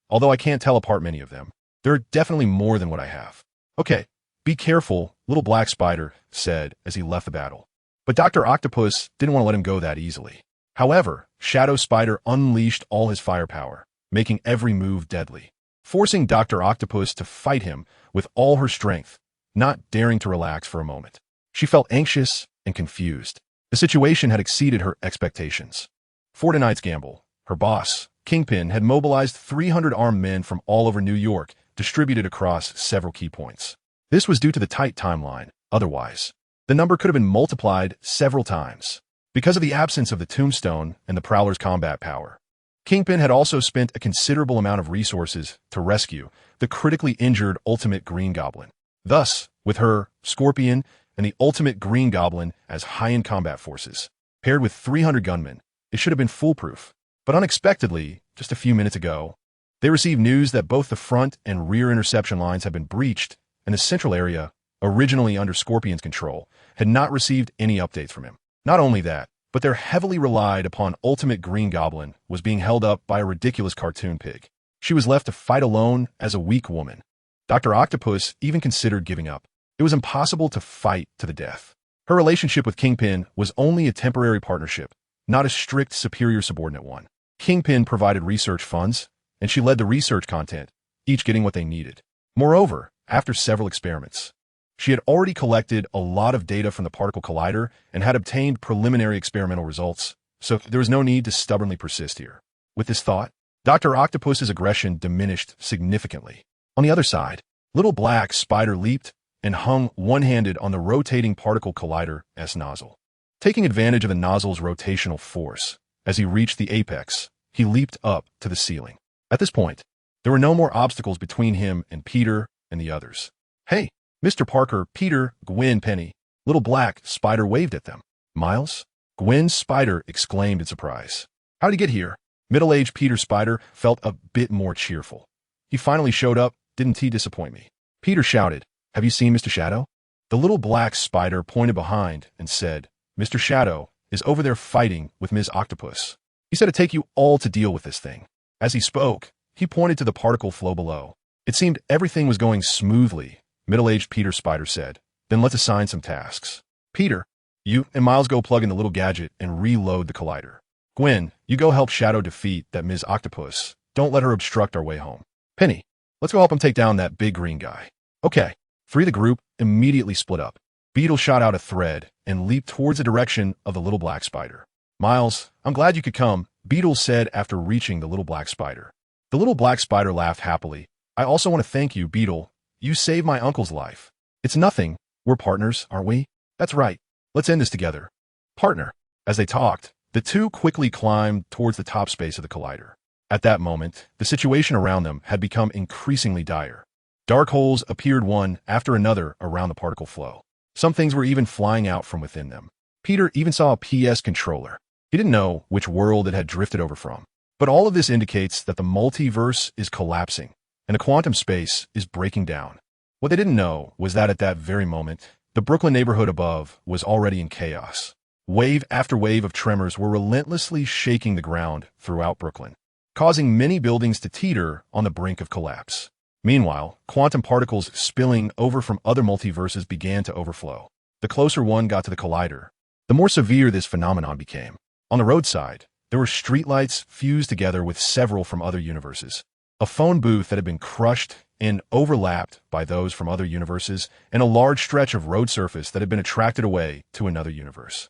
Speaker 1: Although I can't tell apart many of them, there are definitely more than what I have." "Okay, be careful," Little Black Spider said as he left the battle. But Dr. Octopus didn't want to let him go that easily. However, Shadow Spider unleashed all his firepower, making every move deadly, forcing Dr. Octopus to fight him with all her strength, not daring to relax for a moment. She felt anxious and confused. The situation had exceeded her expectations. For tonight's gamble, her boss, Kingpin, had mobilized 300 armed men from all over New York, distributed across several key points. This was due to the tight timeline. Otherwise, the number could have been multiplied several times. Because of the absence of the tombstone and the Prowler's combat power, Kingpin had also spent a considerable amount of resources to rescue the critically injured Ultimate Green Goblin. Thus, with her, Scorpion, and the ultimate Green Goblin as high-end combat forces, paired with 300 gunmen, it should have been foolproof. But unexpectedly, just a few minutes ago, they received news that both the front and rear interception lines had been breached, and the central area, originally under Scorpion's control, had not received any updates from him. Not only that, but their heavily relied upon ultimate Green Goblin was being held up by a ridiculous cartoon pig. She was left to fight alone as a weak woman. Dr. Octopus even considered giving up. It was impossible to fight to the death. Her relationship with Kingpin was only a temporary partnership, not a strict superior subordinate one. Kingpin provided research funds, and she led the research content, each getting what they needed. Moreover, after several experiments, she had already collected a lot of data from the particle collider and had obtained preliminary experimental results, so there was no need to stubbornly persist here. With this thought, Dr. Octopus's aggression diminished significantly. On the other side, Little Black Spider leaped and hung one-handed on the rotating particle collider's nozzle. Taking advantage of the nozzle's rotational force, as he reached the apex, he leaped up to the ceiling. At this point, there were no more obstacles between him and Peter and the others. "Hey, Mr. Parker, Peter, Gwen, Penny." Little Black Spider waved at them. "Miles?" Gwen Spider exclaimed in surprise. "How'd he get here?" Middle-aged Peter Spider felt a bit more cheerful. "He finally showed up, didn't he disappoint me?" Peter shouted, "Have you seen Mr. Shadow?" The Little Black Spider pointed behind and said, "Mr. Shadow is over there fighting with Ms. Octopus. He said it'd take you all to deal with this thing." As he spoke, he pointed to the particle flow below. It seemed everything was going smoothly. Middle-aged Peter Spider said, "Then let's assign some tasks. Peter, you and Miles go plug in the little gadget and reload the collider. Gwen, you go help Shadow defeat that Ms. Octopus. Don't let her obstruct our way home. Penny, let's go help him take down that big green guy." Okay. Three of the group immediately split up. Beetle shot out a thread and leaped towards the direction of the Little Black Spider. "Miles, I'm glad you could come," Beetle said after reaching the Little Black Spider. The Little Black Spider laughed happily. "I also want to thank you, Beetle. You saved my uncle's life." "It's nothing. We're partners, aren't we?" "That's right. Let's end this together." "Partner." As they talked, the two quickly climbed towards the top space of the collider. At that moment, the situation around them had become increasingly dire. Dark holes appeared one after another around the particle flow. Some things were even flying out from within them. Peter even saw a PS controller. He didn't know which world it had drifted over from. But all of this indicates that the multiverse is collapsing, and the quantum space is breaking down. What they didn't know was that at that very moment, the Brooklyn neighborhood above was already in chaos. Wave after wave of tremors were relentlessly shaking the ground throughout Brooklyn, causing many buildings to teeter on the brink of collapse. Meanwhile, quantum particles spilling over from other multiverses began to overflow. The closer one got to the collider, the more severe this phenomenon became. On the roadside, there were streetlights fused together with several from other universes, a phone booth that had been crushed and overlapped by those from other universes, and a large stretch of road surface that had been attracted away to another universe.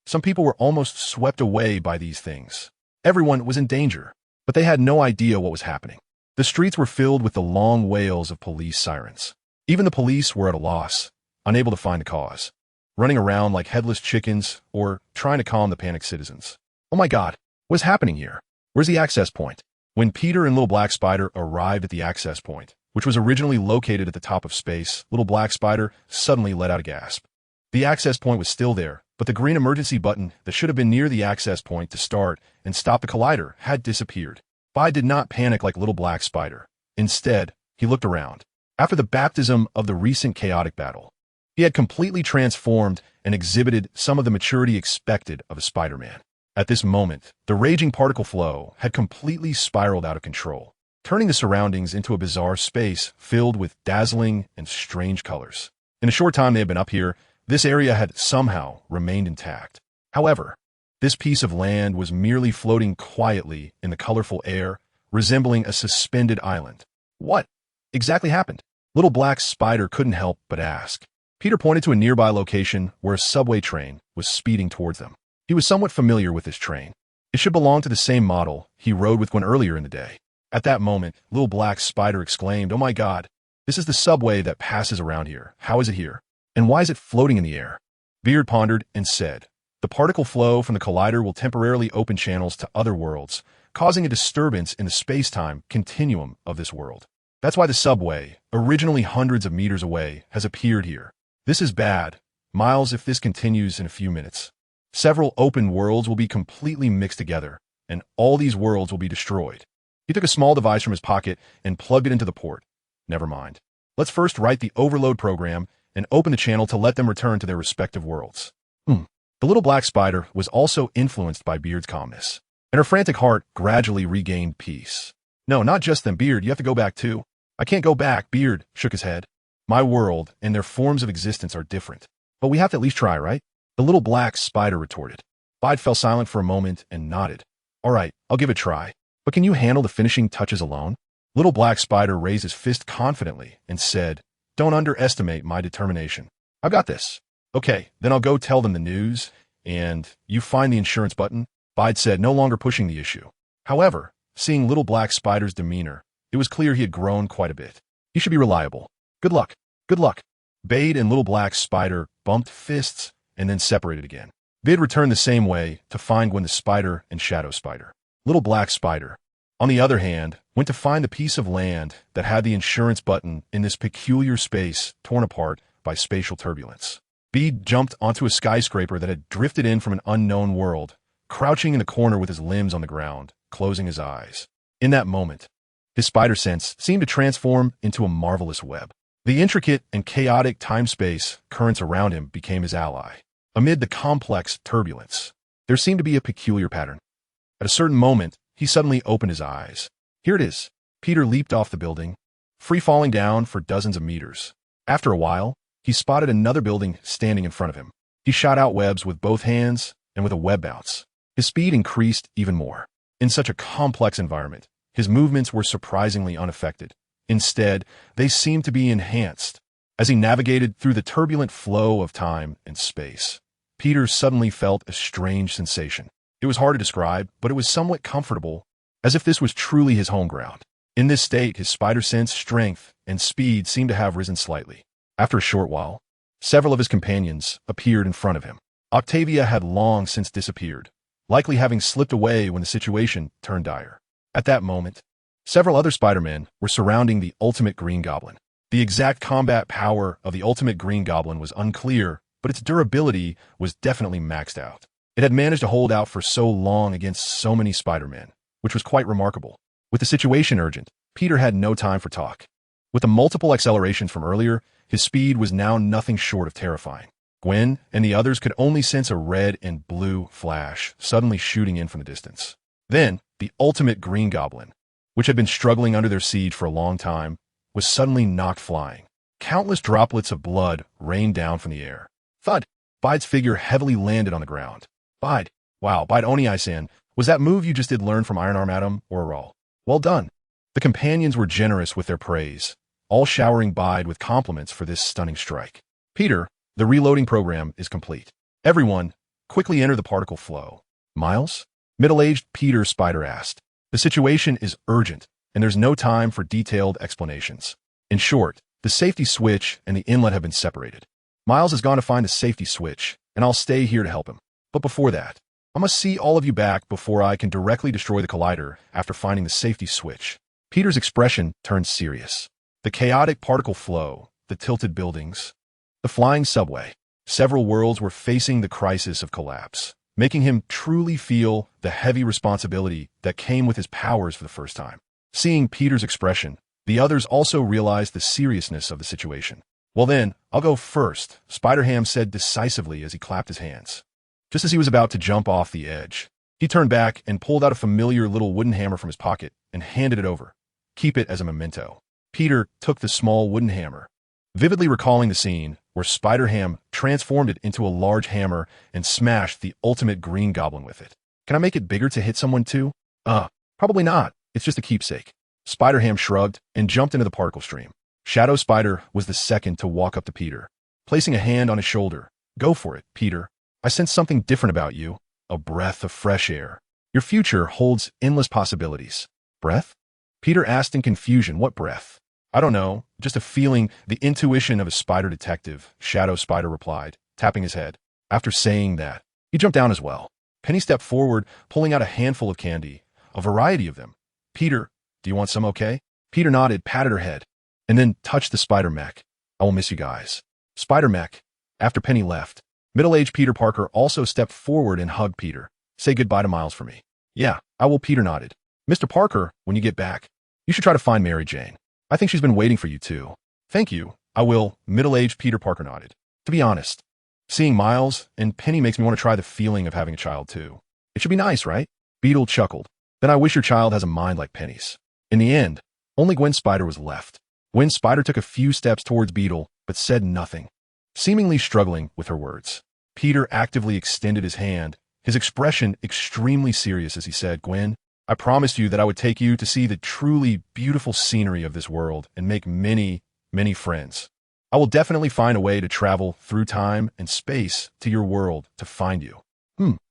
Speaker 1: Some people were almost swept away by these things. Everyone was in danger, but they had no idea what was happening. The streets were filled with the long wails of police sirens. Even the police were at a loss, unable to find a cause, running around like headless chickens or trying to calm the panicked citizens. "Oh my God, what's happening here? Where's the access point?" When Peter and Little Black Spider arrived at the access point, which was originally located at the top of space, Little Black Spider suddenly let out a gasp. The access point was still there, but the green emergency button that should have been near the access point to start and stop the collider had disappeared. Spy did not panic like Little Black Spider. Instead, he looked around. After the baptism of the recent chaotic battle, he had completely transformed and exhibited some of the maturity expected of a Spider-Man. At this moment, the raging particle flow had completely spiraled out of control, turning the surroundings into a bizarre space filled with dazzling and strange colors. In a short time they had been up here, this area had somehow remained intact. However, this piece of land was merely floating quietly in the colorful air, resembling a suspended island. What exactly happened? Little Black Spider couldn't help but ask. Peter pointed to a nearby location where a subway train was speeding towards them. He was somewhat familiar with this train. It should belong to the same model he rode with one earlier in the day. At that moment, Little Black Spider exclaimed, "Oh my God, this is the subway that passes around here. How is it here? And why is it floating in the air?" Beard pondered and said, "The particle flow from the collider will temporarily open channels to other worlds, causing a disturbance in the space-time continuum of this world. That's why the subway, originally hundreds of meters away, has appeared here. This is bad. Miles, if this continues in a few minutes, several open worlds will be completely mixed together, and all these worlds will be destroyed. He took a small device from his pocket and plugged it into the port. Never mind. Let's first write the overload program and open the channel to let them return to their respective worlds. The little black spider was also influenced by Beard's calmness, and her frantic heart gradually regained peace. No, not just them, Beard, you have to go back too. I can't go back, Beard shook his head. My world and their forms of existence are different, but we have to at least try, right? The little black spider retorted. Bide fell silent for a moment and nodded. All right, I'll give it a try, but can you handle the finishing touches alone? Little black spider raised his fist confidently and said, don't underestimate my determination. I've got this. Okay, then I'll go tell them the news, and you find the insurance button, Bide said, no longer pushing the issue. However, seeing little black spider's demeanor, it was clear he had grown quite a bit. He should be reliable. Good luck. Good luck. Bade and little black spider bumped fists and then separated again. Bid returned the same way to find Gwen the spider and Shadow Spider. Little black spider, on the other hand, went to find the piece of land that had the insurance button in this peculiar space torn apart by spatial turbulence. Bede jumped onto a skyscraper that had drifted in from an unknown world, crouching in the corner with his limbs on the ground, closing his eyes. In that moment, his spider sense seemed to transform into a marvelous web. The intricate and chaotic time-space currents around him became his ally. Amid the complex turbulence, there seemed to be a peculiar pattern. At a certain moment, he suddenly opened his eyes. Here it is. Peter leaped off the building, free-falling down for dozens of meters. After a while, he spotted another building standing in front of him. He shot out webs with both hands and with a web bounce. His speed increased even more. In such a complex environment, his movements were surprisingly unaffected. Instead, they seemed to be enhanced. As he navigated through the turbulent flow of time and space, Peter suddenly felt a strange sensation. It was hard to describe, but it was somewhat comfortable, as if this was truly his home ground. In this state, his spider sense, strength, and speed seemed to have risen slightly. After a short while, several of his companions appeared in front of him. Octavia had long since disappeared, likely having slipped away when the situation turned dire. At that moment, several other Spider-Men were surrounding the Ultimate Green Goblin. The exact combat power of the Ultimate Green Goblin was unclear, but its durability was definitely maxed out. It had managed to hold out for so long against so many Spider-Men, which was quite remarkable. With the situation urgent, Peter had no time for talk. With the multiple accelerations from earlier, his speed was now nothing short of terrifying. Gwen and the others could only sense a red and blue flash suddenly shooting in from the distance. Then, the Ultimate Green Goblin, which had been struggling under their siege for a long time, was suddenly knocked flying. Countless droplets of blood rained down from the air. Thud! Bide's figure heavily landed on the ground. Bide. Wow, Bide Oni-san, was that move you just did learn from Iron Arm Adam or Raul? Well done. The companions were generous with their praise, all showering Bide with compliments for this stunning strike. Peter, the reloading program is complete. Everyone, quickly enter the particle flow. Miles? Middle-aged Peter Spider asked. The situation is urgent, and there's no time for detailed explanations. In short, the safety switch and the inlet have been separated. Miles has gone to find the safety switch, and I'll stay here to help him. But before that, I must see all of you back before I can directly destroy the collider after finding the safety switch. Peter's expression turned serious. The chaotic particle flow, the tilted buildings, the flying subway. Several worlds were facing the crisis of collapse, making him truly feel the heavy responsibility that came with his powers for the first time. Seeing Peter's expression, the others also realized the seriousness of the situation. Well then, I'll go first, Spider-Ham said decisively as he clapped his hands. Just as he was about to jump off the edge, he turned back and pulled out a familiar little wooden hammer from his pocket and handed it over. Keep it as a memento. Peter took the small wooden hammer, vividly recalling the scene where Spider-Ham transformed it into a large hammer and smashed the Ultimate Green Goblin with it. Can I make it bigger to hit someone too? Probably not. It's just a keepsake. Spider-Ham shrugged and jumped into the particle stream. Shadow Spider was the second to walk up to Peter, placing a hand on his shoulder. Go for it, Peter. I sense something different about you. A breath of fresh air. Your future holds endless possibilities. Breath? Peter asked in confusion. What breath? I don't know. Just a feeling, the intuition of a spider detective, Shadow Spider replied, tapping his head. After saying that, he jumped down as well. Penny stepped forward, pulling out a handful of candy, a variety of them. Peter, do you want some, okay? Peter nodded, patted her head, and then touched the spider mech. I will miss you guys. Spider mech. After Penny left, middle-aged Peter Parker also stepped forward and hugged Peter. Say goodbye to Miles for me. Yeah, I will. Peter nodded. Mr. Parker, when you get back, you should try to find Mary Jane. I think she's been waiting for you too. Thank you. I will. Middle-aged Peter Parker nodded. To be honest, seeing Miles and Penny makes me want to try the feeling of having a child too. It should be nice, right? Beetle chuckled. Then I wish your child has a mind like Penny's. In the end, only Gwen Spider was left. Gwen Spider took a few steps towards Beetle, but said nothing, seemingly struggling with her words. Peter actively extended his hand, his expression extremely serious as he said, Gwen, I promised you that I would take you to see the truly beautiful scenery of this world and make many, many friends. I will definitely find a way to travel through time and space to your world to find you.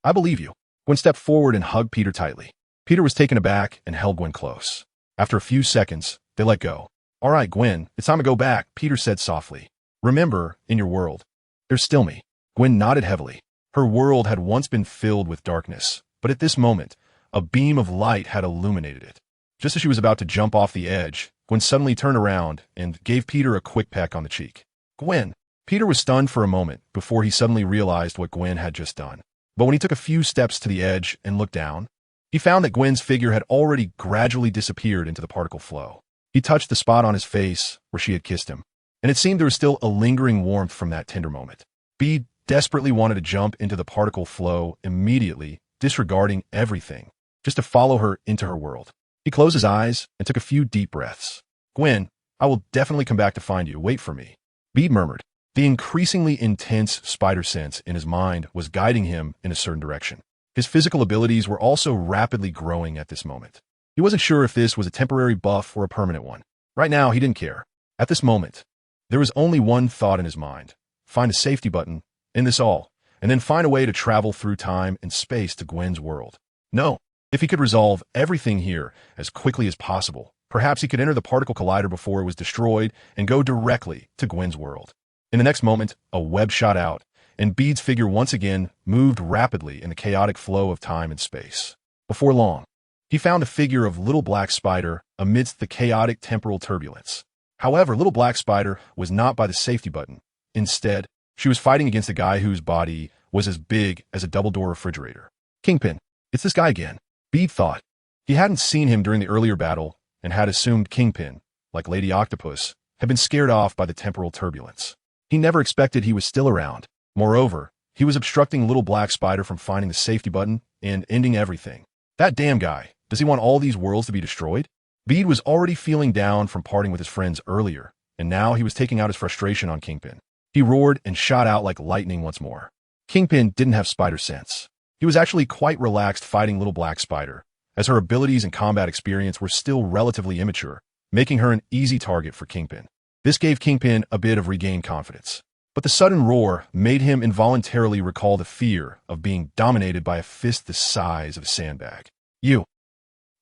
Speaker 1: I believe you. Gwen stepped forward and hugged Peter tightly. Peter was taken aback and held Gwen close. After a few seconds, they let go. All right, Gwen, it's time to go back, Peter said softly. Remember, in your world, there's still me. Gwen nodded heavily. Her world had once been filled with darkness, but at this moment, a beam of light had illuminated it. Just as she was about to jump off the edge, Gwen suddenly turned around and gave Peter a quick peck on the cheek. Gwen! Peter was stunned for a moment before he suddenly realized what Gwen had just done. But when he took a few steps to the edge and looked down, he found that Gwen's figure had already gradually disappeared into the particle flow. He touched the spot on his face where she had kissed him, and it seemed there was still a lingering warmth from that tender moment. Bede desperately wanted to jump into the particle flow immediately, disregarding everything, just to follow her into her world. He closed his eyes and took a few deep breaths. Gwen, I will definitely come back to find you. Wait for me. Bede murmured. The increasingly intense spider sense in his mind was guiding him in a certain direction. His physical abilities were also rapidly growing at this moment. He wasn't sure if this was a temporary buff or a permanent one. Right now, he didn't care. At this moment, there was only one thought in his mind. Find a safety button, end this all, and then find a way to travel through time and space to Gwen's world. No, if he could resolve everything here as quickly as possible, perhaps he could enter the particle collider before it was destroyed and go directly to Gwen's world. In the next moment, a web shot out, and Bede's figure once again moved rapidly in the chaotic flow of time and space. Before long, he found a figure of Little Black Spider amidst the chaotic temporal turbulence. However, Little Black Spider was not by the safety button. Instead, she was fighting against a guy whose body was as big as a double-door refrigerator. Kingpin, it's this guy again, Bede thought. He hadn't seen him during the earlier battle and had assumed Kingpin, like Lady Octopus, had been scared off by the temporal turbulence. He never expected he was still around. Moreover, he was obstructing Little Black Spider from finding the safety button and ending everything. That damn guy, does he want all these worlds to be destroyed? Bede was already feeling down from parting with his friends earlier, and now he was taking out his frustration on Kingpin. He roared and shot out like lightning once more. Kingpin didn't have spider sense. He was actually quite relaxed fighting Little Black Spider, as her abilities and combat experience were still relatively immature, making her an easy target for Kingpin. This gave Kingpin a bit of regained confidence. But the sudden roar made him involuntarily recall the fear of being dominated by a fist the size of a sandbag. You.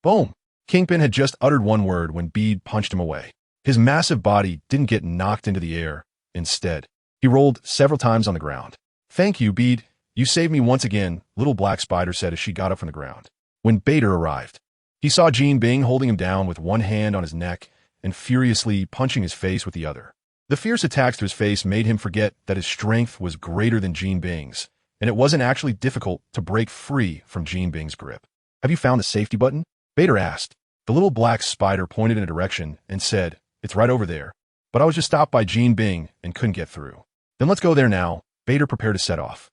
Speaker 1: Boom. Kingpin had just uttered one word when Bede punched him away. His massive body didn't get knocked into the air. Instead, he rolled several times on the ground. Thank you, Bede. You saved me once again, Little Black Spider said as she got up from the ground. When Bader arrived, he saw Jean Bing holding him down with one hand on his neck and furiously punching his face with the other. The fierce attacks to his face made him forget that his strength was greater than Jean Bing's, and it wasn't actually difficult to break free from Jean Bing's grip. Have you found the safety button? Bader asked. The Little Black Spider pointed in a direction and said, It's right over there. But I was just stopped by Jean Bing and couldn't get through. Then let's go there now. Bader prepared to set off.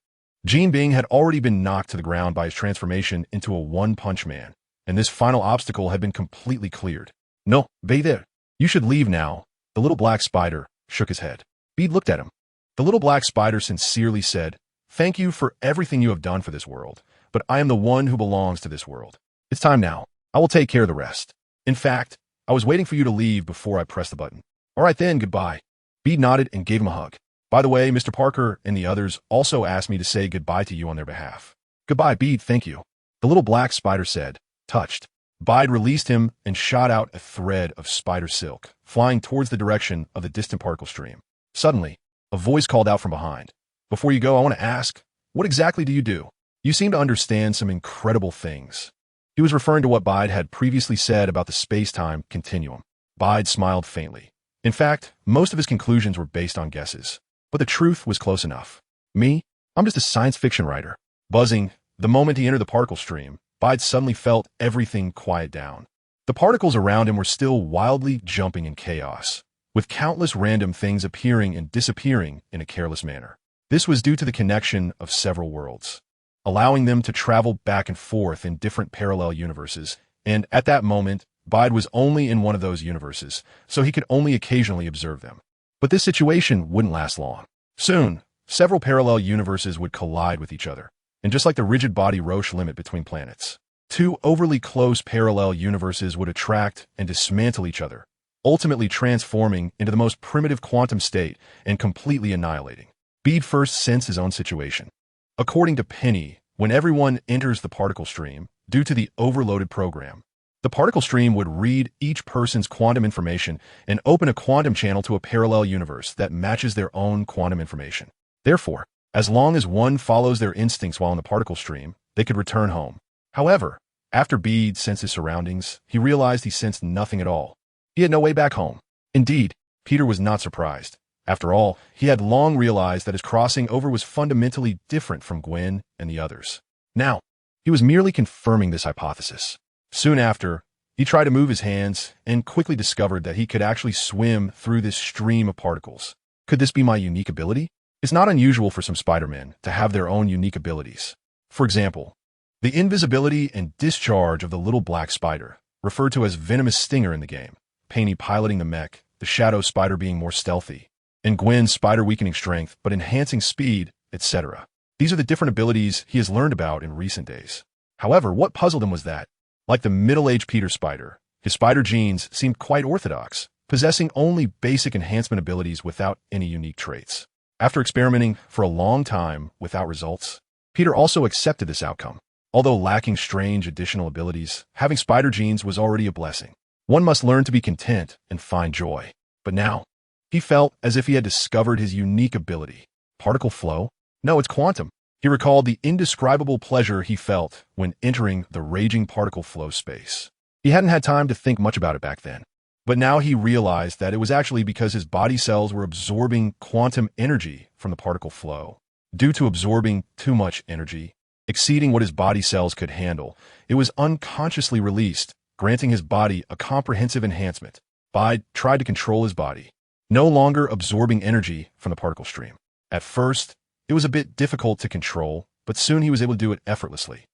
Speaker 1: Jean Bing had already been knocked to the ground by his transformation into a one-punch man, and this final obstacle had been completely cleared. No, Bader, you should leave now. The Little Black Spider shook his head. Bede looked at him. The Little Black Spider sincerely said, Thank you for everything you have done for this world, but I am the one who belongs to this world. It's time now. I will take care of the rest. In fact, I was waiting for you to leave before I pressed the button. All right then, goodbye. Bede nodded and gave him a hug. By the way, Mr. Parker and the others also asked me to say goodbye to you on their behalf. Goodbye, Bede, thank you. The Little Black Spider said, touched. Bede released him and shot out a thread of spider silk, flying towards the direction of the distant particle stream. Suddenly, a voice called out from behind. Before you go, I want to ask, what exactly do you do? You seem to understand some incredible things. He was referring to what Bede had previously said about the space-time continuum. Bide smiled faintly. In fact, most of his conclusions were based on guesses. But the truth was close enough. Me? I'm just a science fiction writer. Buzzing, the moment he entered the particle stream, Bide suddenly felt everything quiet down. The particles around him were still wildly jumping in chaos, with countless random things appearing and disappearing in a careless manner. This was due to the connection of several worlds, allowing them to travel back and forth in different parallel universes, and at that moment, Bide was only in one of those universes, so he could only occasionally observe them. But this situation wouldn't last long. Soon, several parallel universes would collide with each other, and just like the rigid body Roche limit between planets, two overly close parallel universes would attract and dismantle each other, ultimately transforming into the most primitive quantum state and completely annihilating. Bede first sensed his own situation. According to Penny, when everyone enters the particle stream, due to the overloaded program, the particle stream would read each person's quantum information and open a quantum channel to a parallel universe that matches their own quantum information. Therefore, as long as one follows their instincts while in the particle stream, they could return home. However, after Bede sensed his surroundings, he realized he sensed nothing at all. He had no way back home. Indeed, Peter was not surprised. After all, he had long realized that his crossing over was fundamentally different from Gwen and the others. Now, he was merely confirming this hypothesis. Soon after, he tried to move his hands and quickly discovered that he could actually swim through this stream of particles. Could this be my unique ability? It's not unusual for some Spider-Men to have their own unique abilities. For example, the invisibility and discharge of the little black spider, referred to as venomous stinger in the game, Penny piloting the mech, the shadow spider being more stealthy, and Gwen's spider weakening strength but enhancing speed, etc. These are the different abilities he has learned about in recent days. However, what puzzled him was that, like the middle-aged Peter Spider, his spider genes seemed quite orthodox, possessing only basic enhancement abilities without any unique traits. After experimenting for a long time without results, Peter also accepted this outcome. Although lacking strange additional abilities, having spider genes was already a blessing. One must learn to be content and find joy. But now, he felt as if he had discovered his unique ability. Particle flow? No, it's quantum. He recalled the indescribable pleasure he felt when entering the raging particle flow space. He hadn't had time to think much about it back then. But now he realized that it was actually because his body cells were absorbing quantum energy from the particle flow. Due to absorbing too much energy, exceeding what his body cells could handle, it was unconsciously released, granting his body a comprehensive enhancement. Bide tried to control his body, no longer absorbing energy from the particle stream. At first, it was a bit difficult to control, but soon he was able to do it effortlessly.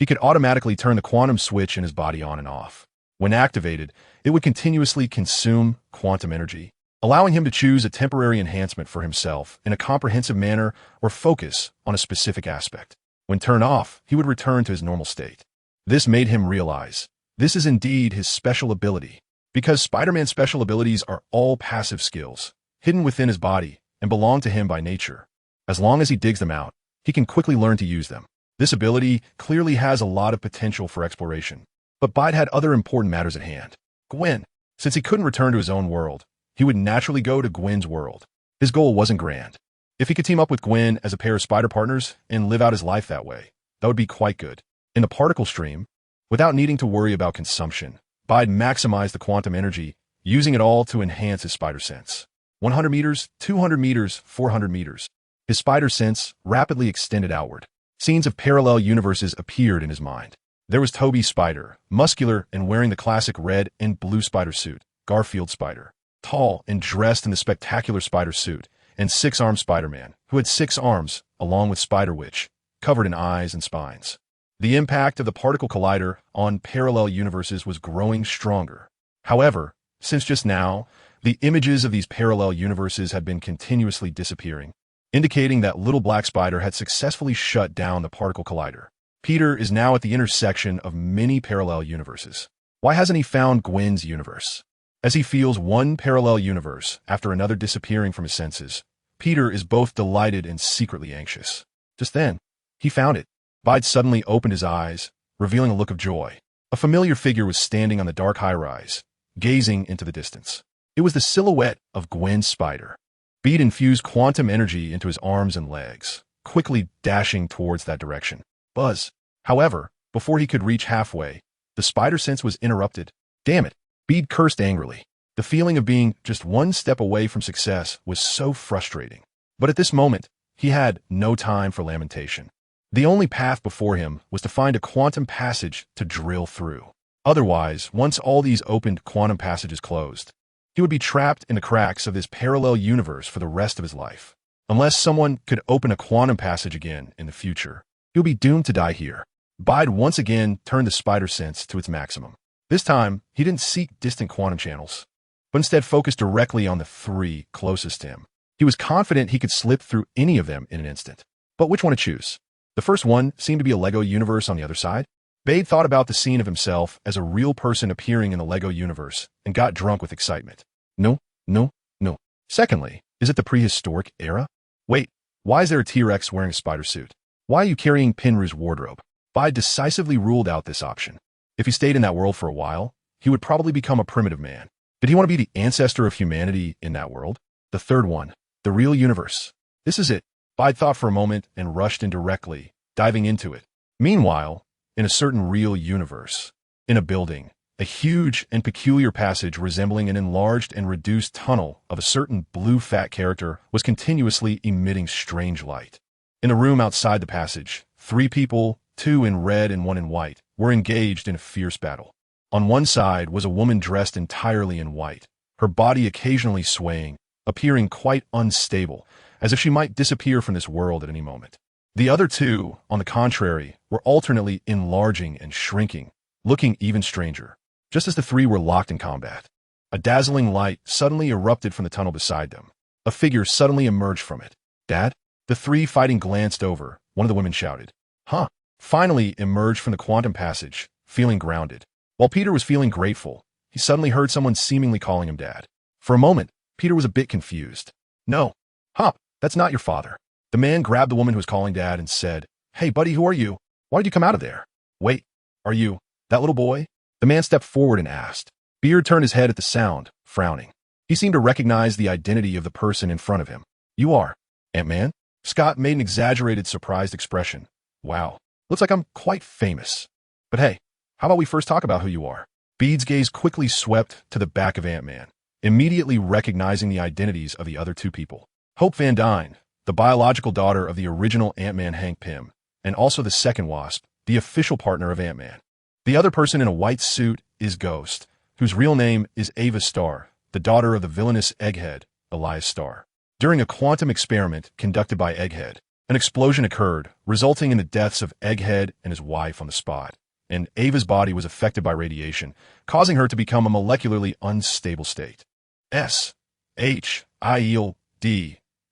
Speaker 1: He could automatically turn the quantum switch in his body on and off. When activated, it would continuously consume quantum energy, allowing him to choose a temporary enhancement for himself in a comprehensive manner or focus on a specific aspect. When turned off, he would return to his normal state. This made him realize this is indeed his special ability, because Spider-Man's special abilities are all passive skills, hidden within his body and belong to him by nature. As long as he digs them out, he can quickly learn to use them. This ability clearly has a lot of potential for exploration. But Bide had other important matters at hand. Gwen. Since he couldn't return to his own world, he would naturally go to Gwen's world. His goal wasn't grand. If he could team up with Gwen as a pair of spider partners and live out his life that way, that would be quite good. In the particle stream, without needing to worry about consumption, Bide maximized the quantum energy, using it all to enhance his spider sense. 100 meters, 200 meters, 400 meters. His spider sense rapidly extended outward. Scenes of parallel universes appeared in his mind. There was Toby Spider, muscular and wearing the classic red and blue spider suit, Garfield Spider, tall and dressed in the spectacular spider suit, and Six-Armed Spider-Man, who had 6 arms, along with Spider-Witch, covered in eyes and spines. The impact of the particle collider on parallel universes was growing stronger. However, since just now, the images of these parallel universes had been continuously disappearing, indicating that Little Black Spider had successfully shut down the particle collider. Peter is now at the intersection of many parallel universes. Why hasn't he found Gwen's universe? As he feels one parallel universe after another disappearing from his senses, Peter is both delighted and secretly anxious. Just then, he found it. Bide suddenly opened his eyes, revealing a look of joy. A familiar figure was standing on the dark high-rise, gazing into the distance. It was the silhouette of Gwen Spider. Bede infused quantum energy into his arms and legs, quickly dashing towards that direction. Buzz. However, before he could reach halfway, the spider sense was interrupted. Damn it, Bede cursed angrily. The feeling of being just one step away from success was so frustrating. But at this moment, he had no time for lamentation. The only path before him was to find a quantum passage to drill through. Otherwise, once all these opened quantum passages closed, he would be trapped in the cracks of this parallel universe for the rest of his life. Unless someone could open a quantum passage again in the future, he would be doomed to die here. Bide once again turned the spider sense to its maximum. This time, he didn't seek distant quantum channels, but instead focused directly on the three closest to him. He was confident he could slip through any of them in an instant. But which one to choose? The first one seemed to be a Lego universe on the other side. Bade thought about the scene of himself as a real person appearing in the Lego universe and got drunk with excitement. No, no, no. Secondly, is it the prehistoric era? Wait, why is there a T-Rex wearing a spider suit? Why are you carrying Pinru's wardrobe? Bide decisively ruled out this option. If he stayed in that world for a while, he would probably become a primitive man. Did he want to be the ancestor of humanity in that world? The third one, the real universe. This is it. Bide thought for a moment and rushed in directly, diving into it. Meanwhile, in a certain real universe, in a building, a huge and peculiar passage resembling an enlarged and reduced tunnel of a certain blue fat character was continuously emitting strange light. In a room outside the passage, three people, two in red and one in white, were engaged in a fierce battle. On one side was a woman dressed entirely in white, her body occasionally swaying, appearing quite unstable, as if she might disappear from this world at any moment. The other two, on the contrary, were alternately enlarging and shrinking, looking even stranger. Just as the three were locked in combat, a dazzling light suddenly erupted from the tunnel beside them. A figure suddenly emerged from it. "Dad?" The three fighting glanced over. One of the women shouted. "Huh?" Finally emerged from the quantum passage, feeling grounded. While Peter was feeling grateful, he suddenly heard someone seemingly calling him Dad. For a moment, Peter was a bit confused. "No. Hop, that's not your father." The man grabbed the woman who was calling Dad and said, "Hey, buddy, who are you? Why did you come out of there? Wait, are you that little boy?" The man stepped forward and asked. Beard turned his head at the sound, frowning. He seemed to recognize the identity of the person in front of him. "You are Ant-Man?" Scott made an exaggerated, surprised expression. "Wow, looks like I'm quite famous. But hey, how about we first talk about who you are?" Bede's gaze quickly swept to the back of Ant-Man, immediately recognizing the identities of the other two people. Hope Van Dyne, the biological daughter of the original Ant-Man Hank Pym, and also the second Wasp, the official partner of Ant-Man. The other person in a white suit is Ghost, whose real name is Ava Starr, the daughter of the villainous Egghead, Elias Starr. During a quantum experiment conducted by Egghead, an explosion occurred, resulting in the deaths of Egghead and his wife on the spot, and Ava's body was affected by radiation, causing her to become a molecularly unstable state. S.H.I.E.L.D.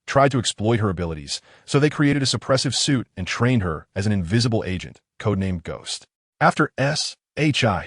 Speaker 1: tried to exploit her abilities, so they created a suppressive suit and trained her as an invisible agent, codenamed Ghost. After S.H.I.E.L.D.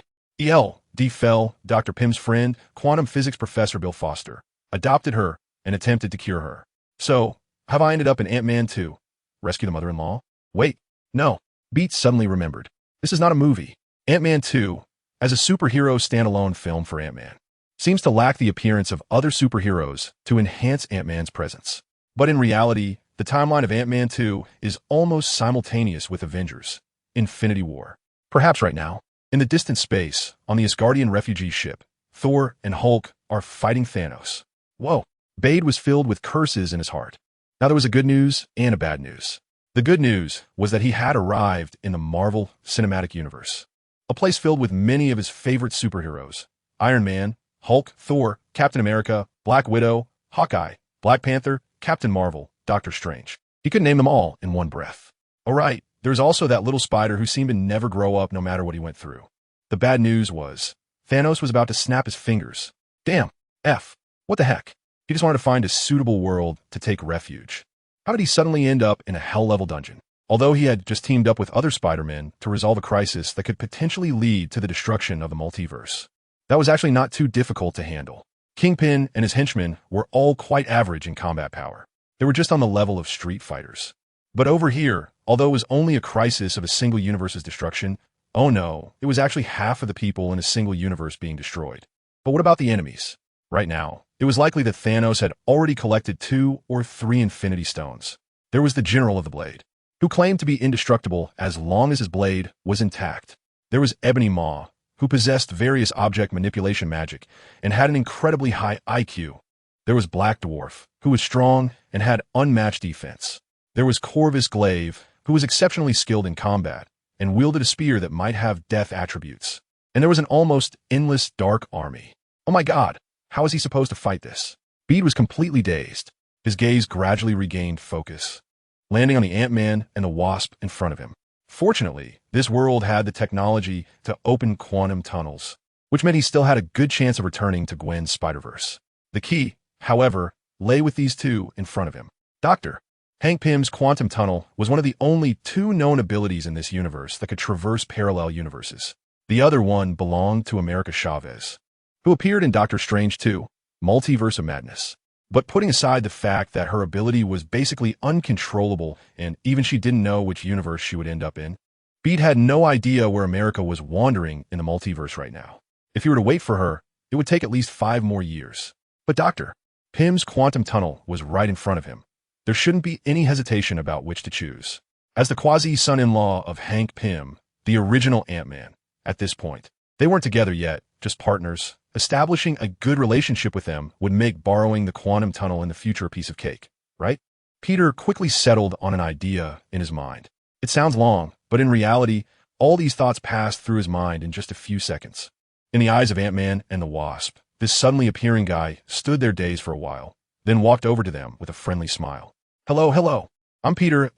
Speaker 1: fell, Dr. Pym's friend, quantum physics professor Bill Foster, adopted her and attempted to cure her. So, have I ended up in Ant-Man 2? Rescue the mother-in-law? Wait, no. Beat suddenly remembered. This is not a movie. Ant-Man 2, as a superhero standalone film for Ant-Man, seems to lack the appearance of other superheroes to enhance Ant-Man's presence. But in reality, the timeline of Ant-Man 2 is almost simultaneous with Avengers: Infinity War. Perhaps right now, in the distant space, on the Asgardian refugee ship, Thor and Hulk are fighting Thanos. Whoa. Bade was filled with curses in his heart. Now there was a good news and a bad news. The good news was that he had arrived in the Marvel Cinematic Universe, a place filled with many of his favorite superheroes: Iron Man, Hulk, Thor, Captain America, Black Widow, Hawkeye, Black Panther, Captain Marvel, Doctor Strange. He could name them all in one breath. All right, there's also that little spider who seemed to never grow up no matter what he went through. The bad news was Thanos was about to snap his fingers. Damn, what the heck? He just wanted to find a suitable world to take refuge. How did he suddenly end up in a hell-level dungeon? Although he had just teamed up with other Spider-Men to resolve a crisis that could potentially lead to the destruction of the multiverse, that was actually not too difficult to handle. Kingpin and his henchmen were all quite average in combat power. They were just on the level of street fighters. But over here, although it was only a crisis of a single universe's destruction, oh no, it was actually half of the people in a single universe being destroyed. But what about the enemies? Right now, it was likely that Thanos had already collected 2 or 3 Infinity Stones. There was the General of the Blade, who claimed to be indestructible as long as his blade was intact. There was Ebony Maw, who possessed various object manipulation magic and had an incredibly high IQ. There was Black Dwarf, who was strong and had unmatched defense. There was Corvus Glaive, who was exceptionally skilled in combat and wielded a spear that might have death attributes. And there was an almost endless dark army. Oh my god, how is he supposed to fight this? Bede was completely dazed. His gaze gradually regained focus, landing on the Ant-Man and the Wasp in front of him. Fortunately, this world had the technology to open quantum tunnels, which meant he still had a good chance of returning to Gwen's Spider-Verse. The key, however, lay with these two in front of him. Dr. Hank Pym's quantum tunnel was one of the only two known abilities in this universe that could traverse parallel universes. The other one belonged to America Chavez, who appeared in Doctor Strange 2, Multiverse of Madness. But putting aside the fact that her ability was basically uncontrollable and even she didn't know which universe she would end up in, Bede had no idea where America was wandering in the multiverse right now. If he were to wait for her, it would take at least 5 more years. But Dr. Pym's quantum tunnel was right in front of him. There shouldn't be any hesitation about which to choose. As the quasi-son-in-law of Hank Pym, the original Ant-Man, at this point, they weren't together yet, just partners. Establishing a good relationship with them would make borrowing the quantum tunnel in the future a piece of cake, right? Peter quickly settled on an idea in his mind. It sounds long, but in reality, all these thoughts passed through his mind in just a few seconds. In the eyes of Ant-Man and the Wasp, this suddenly appearing guy stood there dazed for a while, then walked over to them with a friendly smile. Hello. I'm Peter,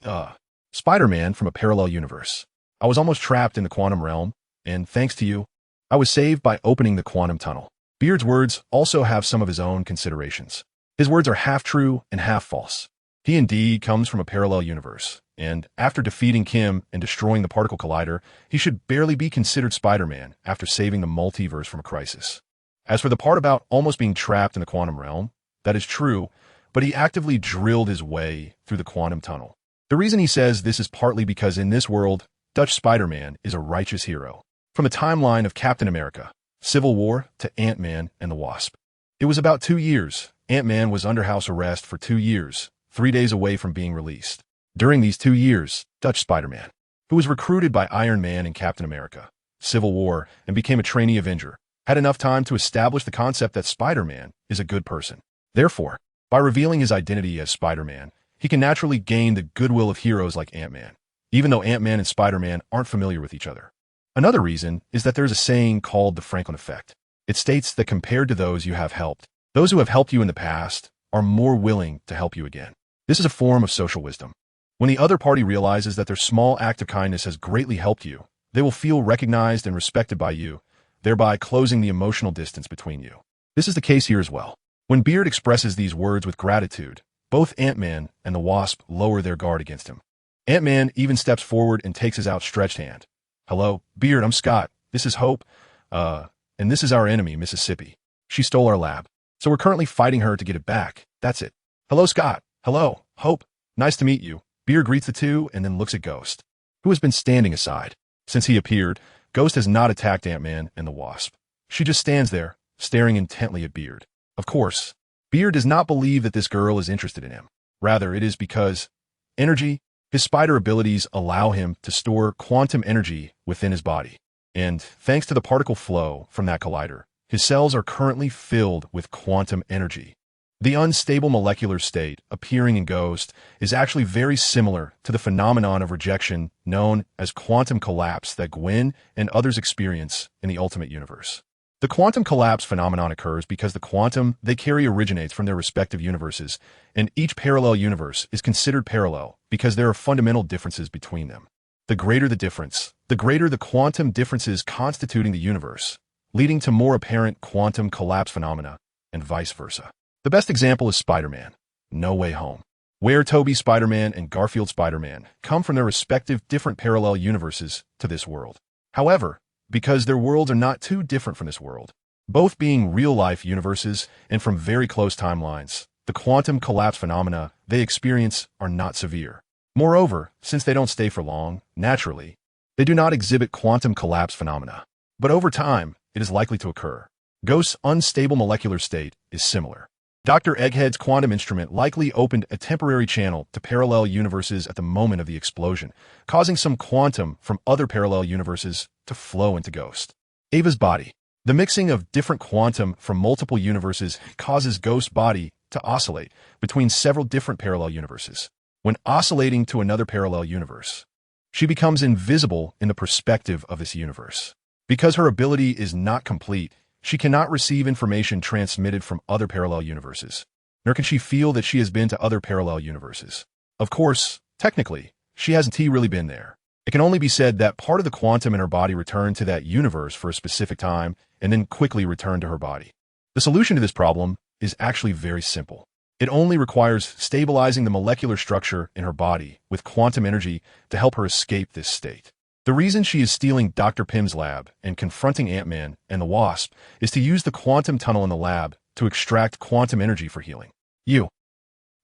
Speaker 1: Spider-Man from a parallel universe. I was almost trapped in the quantum realm, and thanks to you, I was saved by opening the quantum tunnel. Beard's words also have some of his own considerations. His words are half true and half false. He indeed comes from a parallel universe, and after defeating Kim and destroying the particle collider, he should barely be considered Spider-Man after saving the multiverse from a crisis. As for the part about almost being trapped in the quantum realm, that is true, but he actively drilled his way through the quantum tunnel. The reason he says this is partly because in this world, Dutch Spider-Man is a righteous hero. From the timeline of Captain America, Civil War to Ant-Man and the Wasp. It was about 2 years. Ant-Man was under house arrest for 2 years, 3 days away from being released. During these 2 years, Dutch Spider-Man, who was recruited by Iron Man and Captain America, Civil War, and became a trainee Avenger, had enough time to establish the concept that Spider-Man is a good person. Therefore, by revealing his identity as Spider-Man, he can naturally gain the goodwill of heroes like Ant-Man, even though Ant-Man and Spider-Man aren't familiar with each other. Another reason is that there's a saying called the Franklin effect. It states that compared to those you have helped, those who have helped you in the past are more willing to help you again. This is a form of social wisdom. When the other party realizes that their small act of kindness has greatly helped you, they will feel recognized and respected by you, thereby closing the emotional distance between you. This is the case here as well. When Beard expresses these words with gratitude, both Ant-Man and the Wasp lower their guard against him. Ant-Man even steps forward and takes his outstretched hand. Hello, Beard, I'm Scott. This is Hope. And this is our enemy, Mississippi. She stole our lab. So we're currently fighting her to get it back. That's it. Hello, Scott. Hello, Hope. Nice to meet you. Beard greets the two and then looks at Ghost, who has been standing aside. Since he appeared, Ghost has not attacked Ant-Man and the Wasp. She just stands there, staring intently at Beard. Of course, Beard does not believe that this girl is interested in him. Rather, it is because energy. His spider abilities allow him to store quantum energy within his body. And thanks to the particle flow from that collider, his cells are currently filled with quantum energy. The unstable molecular state appearing in Ghost is actually very similar to the phenomenon of rejection known as quantum collapse that Gwen and others experience in the Ultimate Universe. The quantum collapse phenomenon occurs because the quantum they carry originates from their respective universes, and each parallel universe is considered parallel because there are fundamental differences between them. The greater the difference, the greater the quantum differences constituting the universe, leading to more apparent quantum collapse phenomena, and vice versa. The best example is Spider-Man, No Way Home, where Tobey Spider-Man and Garfield Spider-Man come from their respective different parallel universes to this world. However, because their worlds are not too different from this world, both being real-life universes and from very close timelines, the quantum collapse phenomena they experience are not severe. Moreover, since they don't stay for long, naturally, they do not exhibit quantum collapse phenomena. But over time, it is likely to occur. Ghost's unstable molecular state is similar. Dr. Egghead's quantum instrument likely opened a temporary channel to parallel universes at the moment of the explosion, causing some quantum from other parallel universes to flow into Ghost. Ava's body. The mixing of different quantum from multiple universes causes Ghost's body to oscillate between several different parallel universes. When oscillating to another parallel universe, she becomes invisible in the perspective of this universe. Because her ability is not complete, she cannot receive information transmitted from other parallel universes, nor can she feel that she has been to other parallel universes. Of course, technically, she hasn't really been there. It can only be said that part of the quantum in her body returned to that universe for a specific time and then quickly returned to her body. The solution to this problem is actually very simple. It only requires stabilizing the molecular structure in her body with quantum energy to help her escape this state. The reason she is stealing Dr. Pym's lab and confronting Ant-Man and the Wasp is to use the quantum tunnel in the lab to extract quantum energy for healing.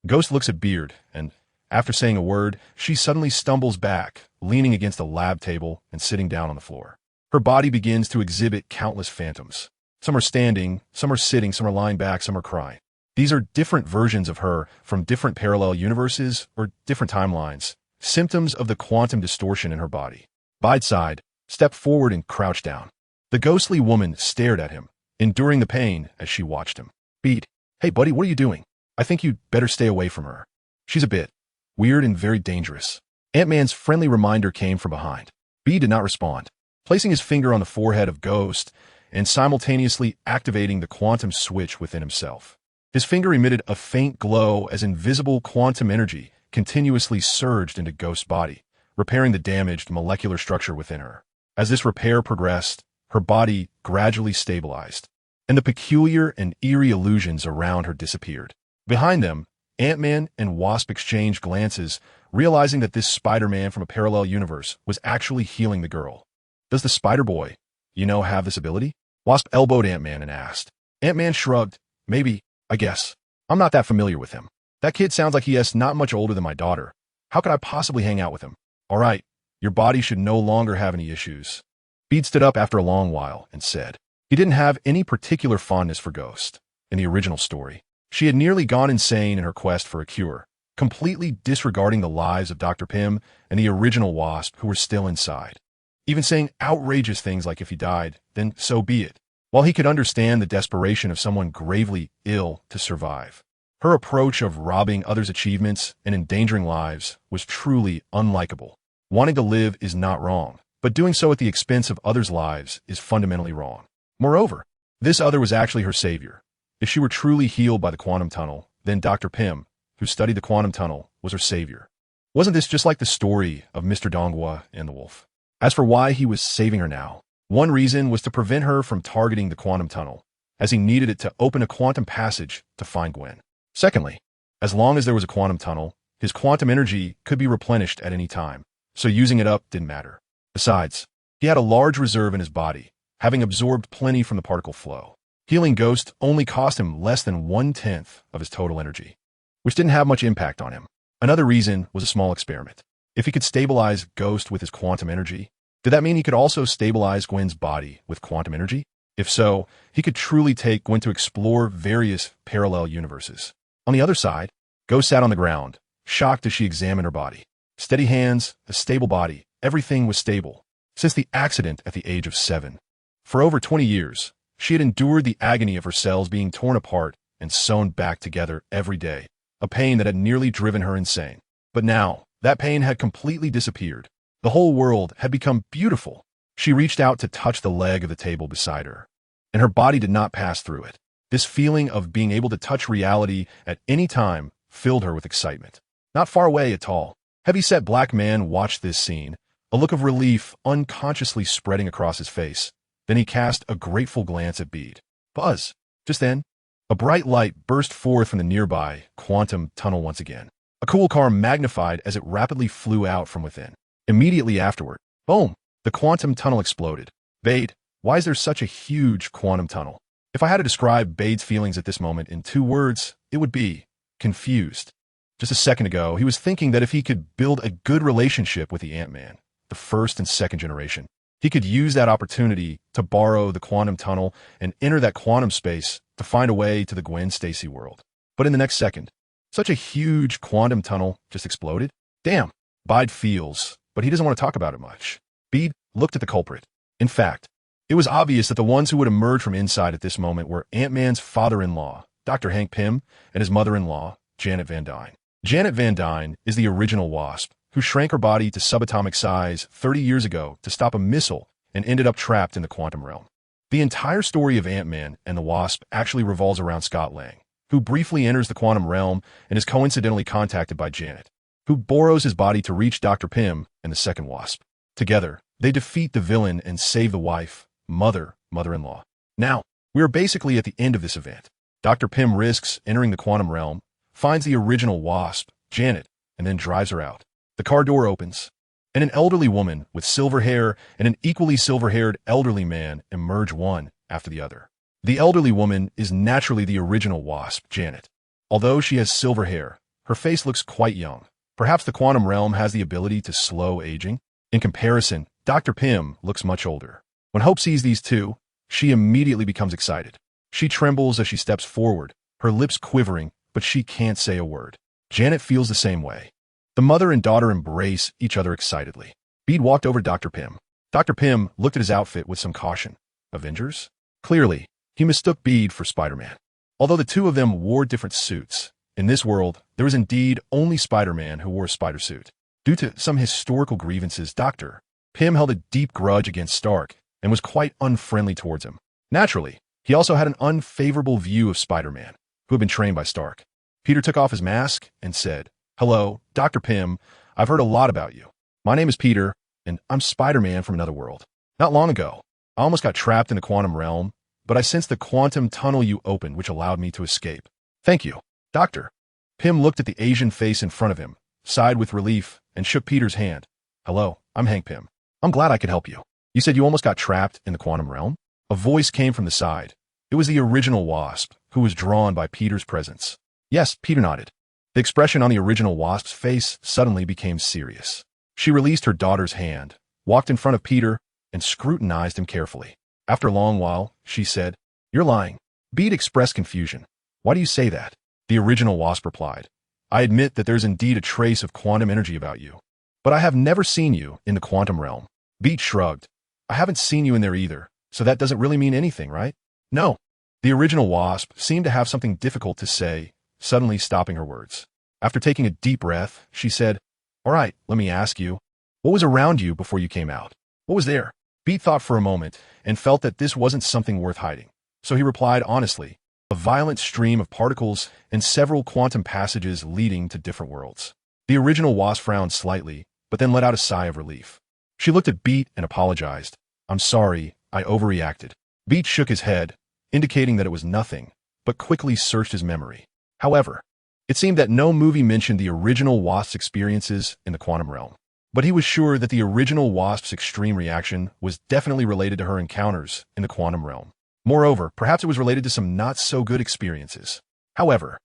Speaker 1: Ghost looks at Beard, and after saying a word, she suddenly stumbles back, leaning against a lab table and sitting down on the floor. Her body begins to exhibit countless phantoms. Some are standing, some are sitting, some are lying back, some are crying. These are different versions of her from different parallel universes or different timelines, symptoms of the quantum distortion in her body. Bide sighed, stepped forward and crouched down. The ghostly woman stared at him, enduring the pain as she watched him. Beat, hey buddy, what are you doing? I think you'd better stay away from her. She's a bit weird and very dangerous. Ant-Man's friendly reminder came from behind. B did not respond, placing his finger on the forehead of Ghost and simultaneously activating the quantum switch within himself. His finger emitted a faint glow as invisible quantum energy continuously surged into Ghost's body, repairing the damaged molecular structure within her. As this repair progressed, her body gradually stabilized, and the peculiar and eerie illusions around her disappeared. Behind them, Ant-Man and Wasp exchanged glances, realizing that this Spider-Man from a parallel universe was actually healing the girl. Does the Spider-Boy, have this ability? Wasp elbowed Ant-Man and asked. Ant-Man shrugged. Maybe, I guess. I'm not that familiar with him. That kid sounds like he is not much older than my daughter. How could I possibly hang out with him? All right, your body should no longer have any issues. Bede stood up after a long while and said he didn't have any particular fondness for Ghost. In the original story, she had nearly gone insane in her quest for a cure, completely disregarding the lives of Dr. Pym and the original Wasp who were still inside. Even saying outrageous things like if he died, then so be it, while he could understand the desperation of someone gravely ill to survive. Her approach of robbing others' achievements and endangering lives was truly unlikable. Wanting to live is not wrong, but doing so at the expense of others' lives is fundamentally wrong. Moreover, this other was actually her savior. If she were truly healed by the quantum tunnel, then Dr. Pym, who studied the quantum tunnel, was her savior. Wasn't this just like the story of Mr. Dongwa and the wolf? As for why he was saving her now, one reason was to prevent her from targeting the quantum tunnel, as he needed it to open a quantum passage to find Gwen. Secondly, as long as there was a quantum tunnel, his quantum energy could be replenished at any time, so using it up didn't matter. Besides, he had a large reserve in his body, having absorbed plenty from the particle flow. Healing Ghost only cost him less than 1/10 of his total energy, which didn't have much impact on him. Another reason was a small experiment. If he could stabilize Ghost with his quantum energy, did that mean he could also stabilize Gwen's body with quantum energy? If so, he could truly take Gwen to explore various parallel universes. On the other side, Ghost sat on the ground, shocked as she examined her body. Steady hands, a stable body, everything was stable. Since the accident at the age of 7. For over 20 years, she had endured the agony of her cells being torn apart and sewn back together every day, a pain that had nearly driven her insane. But now, that pain had completely disappeared. The whole world had become beautiful. She reached out to touch the leg of the table beside her, and her body did not pass through it. This feeling of being able to touch reality at any time filled her with excitement. Not far away at all, heavy-set black man watched this scene, a look of relief unconsciously spreading across his face. Then he cast a grateful glance at Bede. Buzz. Just then, a bright light burst forth from the nearby quantum tunnel once again. A cool car magnified as it rapidly flew out from within. Immediately afterward, boom, the quantum tunnel exploded. Bede, why is there such a huge quantum tunnel? If I had to describe Bede's feelings at this moment in 2 words, it would be confused. Just a second ago, he was thinking that if he could build a good relationship with the Ant-Man, the first and second generation, he could use that opportunity to borrow the quantum tunnel and enter that quantum space to find a way to the Gwen Stacy world. But in the next second, such a huge quantum tunnel just exploded? Damn, Bede feels, but he doesn't want to talk about it much. Bede looked at the culprit. In fact, It was obvious that the ones who would emerge from inside at this moment were Ant-Man's father-in-law, Dr. Hank Pym, and his mother-in-law, Janet Van Dyne. Janet Van Dyne is the original Wasp, who shrank her body to subatomic size 30 years ago to stop a missile and ended up trapped in the quantum realm. The entire story of Ant-Man and the Wasp actually revolves around Scott Lang, who briefly enters the quantum realm and is coincidentally contacted by Janet, who borrows his body to reach Dr. Pym and the second Wasp. Together, they defeat the villain and save the wife, mother-in-law. Now, we are basically at the end of this event. Dr. Pym risks entering the quantum realm, finds the original Wasp, Janet, and then drives her out. The car door opens, and an elderly woman with silver hair and an equally silver-haired elderly man emerge one after the other. The elderly woman is naturally the original Wasp, Janet. Although she has silver hair, her face looks quite young. Perhaps the quantum realm has the ability to slow aging? In comparison, Dr. Pym looks much older. When Hope sees these two, she immediately becomes excited. She trembles as she steps forward, her lips quivering, but she can't say a word. Janet feels the same way. The mother and daughter embrace each other excitedly. Bede walked over to Dr. Pym. Dr. Pym looked at his outfit with some caution. Avengers? Clearly, he mistook Bede for Spider-Man. Although the two of them wore different suits, in this world, there was indeed only Spider-Man who wore a spider suit. Due to some historical grievances, Dr. Pym held a deep grudge against Stark and was quite unfriendly towards him. Naturally, he also had an unfavorable view of Spider-Man, who had been trained by Stark. Peter took off his mask and said, "Hello, Dr. Pym. I've heard a lot about you. My name is Peter, and I'm Spider-Man from another world. Not long ago, I almost got trapped in the quantum realm, but I sensed the quantum tunnel you opened, which allowed me to escape. Thank you, Doctor." Pym looked at the Asian face in front of him, sighed with relief, and shook Peter's hand. "Hello, I'm Hank Pym. I'm glad I could help you. You said you almost got trapped in the quantum realm?" A voice came from the side. It was the original Wasp, who was drawn by Peter's presence. Yes, Peter nodded. The expression on the original Wasp's face suddenly became serious. She released her daughter's hand, walked in front of Peter, and scrutinized him carefully. After a long while, she said, "You're lying." Bede expressed confusion. "Why do you say that?" The original Wasp replied, "I admit that there's indeed a trace of quantum energy about you, but I have never seen you in the quantum realm." Bede shrugged. "I haven't seen you in there either, so that doesn't really mean anything, right?" "No." The original Wasp seemed to have something difficult to say, suddenly stopping her words. After taking a deep breath, she said, "All right, let me ask you, what was around you before you came out? What was there?" Bede thought for a moment and felt that this wasn't something worth hiding, so he replied honestly, "A violent stream of particles and several quantum passages leading to different worlds." The original Wasp frowned slightly, but then let out a sigh of relief. She looked at Bede and apologized. "I'm sorry, I overreacted." Bede shook his head, indicating that it was nothing, but quickly searched his memory. However, it seemed that no movie mentioned the original Wasp's experiences in the quantum realm. But he was sure that the original Wasp's extreme reaction was definitely related to her encounters in the quantum realm. Moreover, perhaps it was related to some not-so-good experiences. However,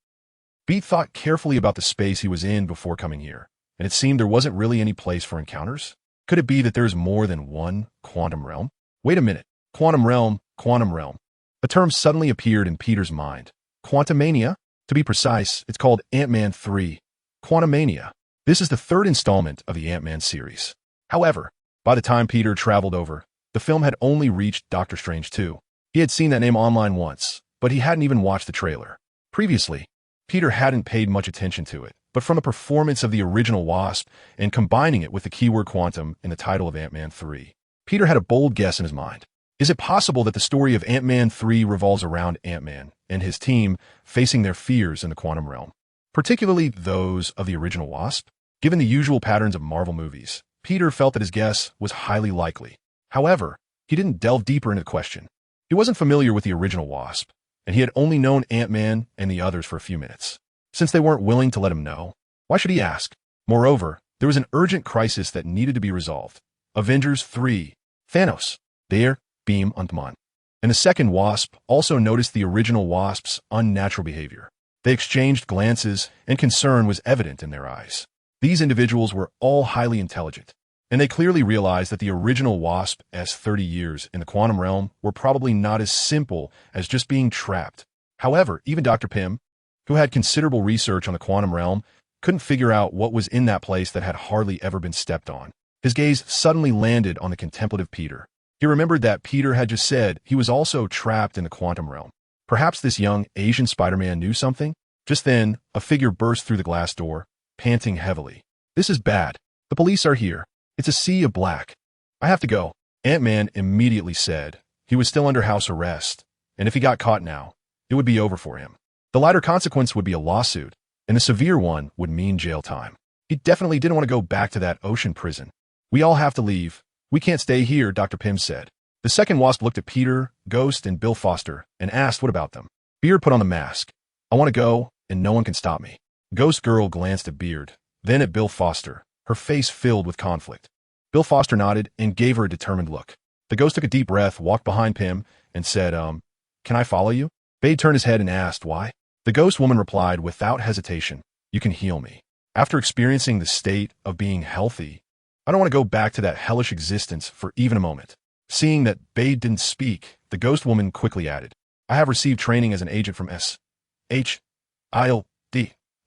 Speaker 1: Bede thought carefully about the space he was in before coming here, and it seemed there wasn't really any place for encounters. Could it be that there's more than one quantum realm? Wait a minute. Quantum realm, quantum realm. A term suddenly appeared in Peter's mind. Quantumania? To be precise, it's called Ant-Man 3. Quantumania. This is the third installment of the Ant-Man series. However, by the time Peter traveled over, the film had only reached Doctor Strange 2. He had seen that name online once, but he hadn't even watched the trailer. Previously, Peter hadn't paid much attention to it, but from the performance of the original Wasp and combining it with the keyword quantum in the title of Ant-Man 3, Peter had a bold guess in his mind. Is it possible that the story of Ant-Man 3 revolves around Ant-Man and his team facing their fears in the quantum realm, particularly those of the original Wasp? Given the usual patterns of Marvel movies, Peter felt that his guess was highly likely. However, he didn't delve deeper into the question. He wasn't familiar with the original Wasp, and he had only known Ant-Man and the others for a few minutes. Since they weren't willing to let him know, why should he ask? Moreover, there was an urgent crisis that needed to be resolved. Avengers 3. Thanos. There, beam Ant-Man. And the second Wasp also noticed the original Wasp's unnatural behavior. They exchanged glances, and concern was evident in their eyes. These individuals were all highly intelligent, and they clearly realized that the original Wasp's 30 years in the quantum realm were probably not as simple as just being trapped. However, even Dr. Pym, who had considerable research on the quantum realm, couldn't figure out what was in that place that had hardly ever been stepped on. His gaze suddenly landed on the contemplative Peter. He remembered that Peter had just said he was also trapped in the quantum realm. Perhaps this young Asian Spider-Man knew something? Just then, a figure burst through the glass door, panting heavily. "This is bad. The police are here. It's a sea of black. I have to go." Ant-Man immediately said he was still under house arrest, and if he got caught now, it would be over for him. The lighter consequence would be a lawsuit, and the severe one would mean jail time. He definitely didn't want to go back to that ocean prison. "We all have to leave. We can't stay here," Dr. Pym said. The second wasp looked at Peter, Ghost, and Bill Foster and asked what about them. Beard put on the mask. "I want to go, and no one can stop me." Ghost Girl glanced at Beard, then at Bill Foster, her face filled with conflict. Bill Foster nodded and gave her a determined look. The Ghost took a deep breath, walked behind Pym, and said, "Can I follow you?" Bade turned his head and asked, "Why?" The Ghost woman replied without hesitation, "You can heal me. After experiencing the state of being healthy, I don't want to go back to that hellish existence for even a moment." Seeing that Bade didn't speak, the Ghost woman quickly added, "I have received training as an agent from alike.The.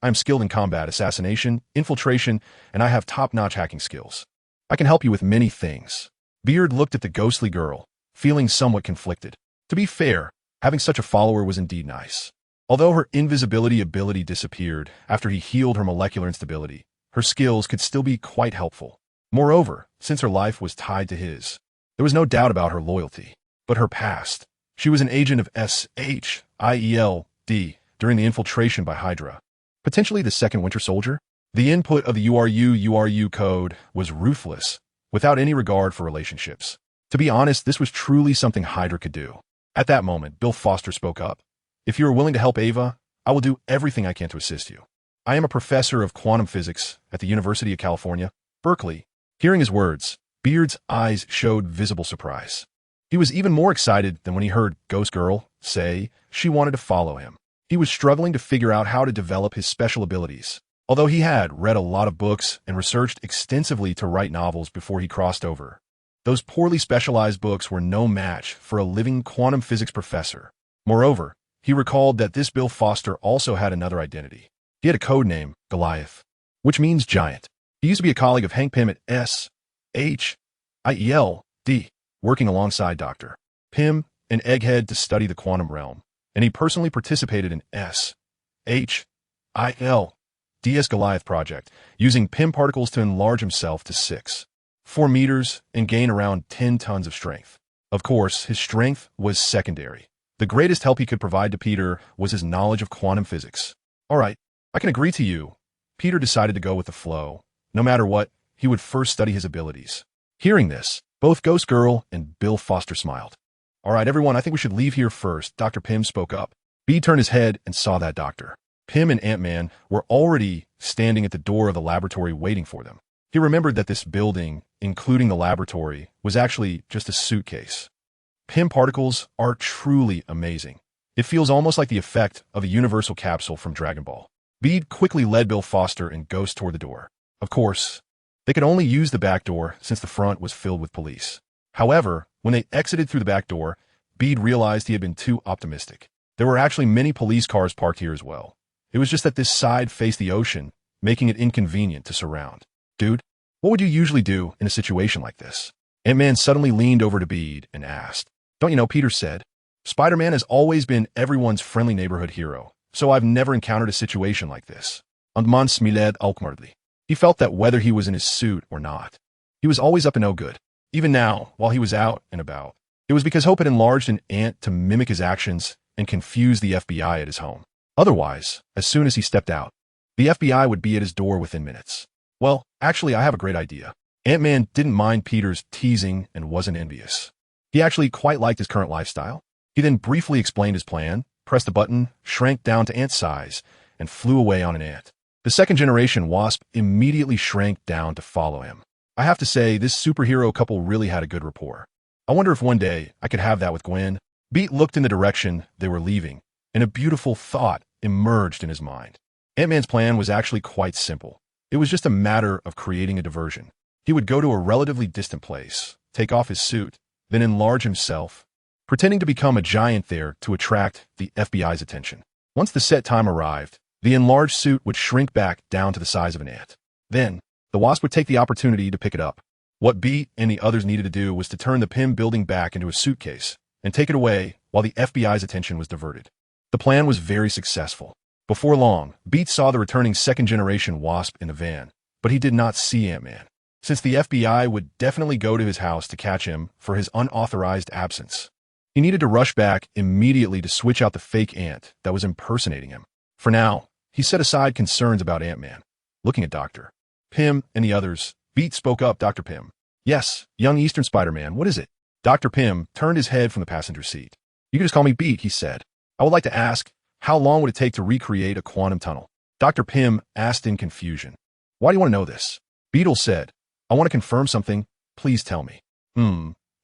Speaker 1: I am skilled in combat, assassination, infiltration, and I have top-notch hacking skills. I can help you with many things." Beard looked at the ghostly girl, feeling somewhat conflicted. To be fair, having such a follower was indeed nice. Although her invisibility ability disappeared after he healed her molecular instability, her skills could still be quite helpful. Moreover, since her life was tied to his, there was no doubt about her loyalty. But her past. She was an agent of SHIELD during the infiltration by Hydra. Potentially the second Winter Soldier? The input of the URU code was ruthless, without any regard for relationships. To be honest, this was truly something Hydra could do. At that moment, Bill Foster spoke up. "If you are willing to help Ava, I will do everything I can to assist you. I am a professor of quantum physics at the University of California, Berkeley." Hearing his words, Beard's eyes showed visible surprise. He was even more excited than when he heard Ghost Girl say she wanted to follow him. He was struggling to figure out how to develop his special abilities. Although he had read a lot of books and researched extensively to write novels before he crossed over, those poorly specialized books were no match for a living quantum physics professor. Moreover, he recalled that this Bill Foster also had another identity. He had a code name, Goliath, which means giant. He used to be a colleague of Hank Pym at SHIELD, working alongside Dr. Pym and Egghead to study the quantum realm, and he personally participated in SHIELD's Goliath project, using Pym particles to enlarge himself to 6.4 meters and gain around 10 tons of strength. Of course, his strength was secondary. The greatest help he could provide to Peter was his knowledge of quantum physics. "All right, I can agree to you." Peter decided to go with the flow. No matter what, he would first study his abilities. Hearing this, both Ghost Girl and Bill Foster smiled. "All right, everyone, I think we should leave here first," Dr. Pym spoke up. Bede turned his head and saw that doctor. Pym and Ant-Man were already standing at the door of the laboratory waiting for them. He remembered that this building, including the laboratory, was actually just a suitcase. Pym particles are truly amazing. It feels almost like the effect of a universal capsule from Dragon Ball. Bede quickly led Bill Foster and Ghost toward the door. Of course, they could only use the back door since the front was filled with police. However, when they exited through the back door, Bede realized he had been too optimistic. There were actually many police cars parked here as well. It was just that this side faced the ocean, making it inconvenient to surround. "Dude, what would you usually do in a situation like this?" Ant-Man suddenly leaned over to Bede and asked. "Don't you know," Peter said, "Spider-Man has always been everyone's friendly neighborhood hero, so I've never encountered a situation like this." And man smiled awkwardly. He felt that whether he was in his suit or not, he was always up to no good. Even now, while he was out and about, it was because Hope had enlarged an ant to mimic his actions and confuse the FBI at his home. Otherwise, as soon as he stepped out, the FBI would be at his door within minutes. "Well, actually, I have a great idea." Ant-Man didn't mind Peter's teasing and wasn't envious. He actually quite liked his current lifestyle. He then briefly explained his plan, pressed a button, shrank down to ant size, and flew away on an ant. The second-generation wasp immediately shrank down to follow him. I have to say, this superhero couple really had a good rapport. I wonder if one day I could have that with Gwen. Beat looked in the direction they were leaving, and a beautiful thought emerged in his mind. Ant-Man's plan was actually quite simple. It was just a matter of creating a diversion. He would go to a relatively distant place, take off his suit, then enlarge himself, pretending to become a giant there to attract the FBI's attention. Once the set time arrived, the enlarged suit would shrink back down to the size of an ant. Then, the wasp would take the opportunity to pick it up. What Beat and the others needed to do was to turn the PIM building back into a suitcase and take it away while the FBI's attention was diverted. The plan was very successful. Before long, Beat saw the returning second-generation Wasp in the van, but he did not see Ant-Man, since the FBI would definitely go to his house to catch him for his unauthorized absence. He needed to rush back immediately to switch out the fake ant that was impersonating him. For now, he set aside concerns about Ant-Man. Looking at Dr. Pym and the others, Beat spoke up. Dr. Pym. Yes, young Eastern Spider-Man, what is it? Dr. Pym turned his head from the passenger seat. You can just call me Beat, he said. I would like to ask, how long would it take to recreate a quantum tunnel? Dr. Pym asked in confusion. Why do you want to know this? Beetle said, I want to confirm something. Please tell me.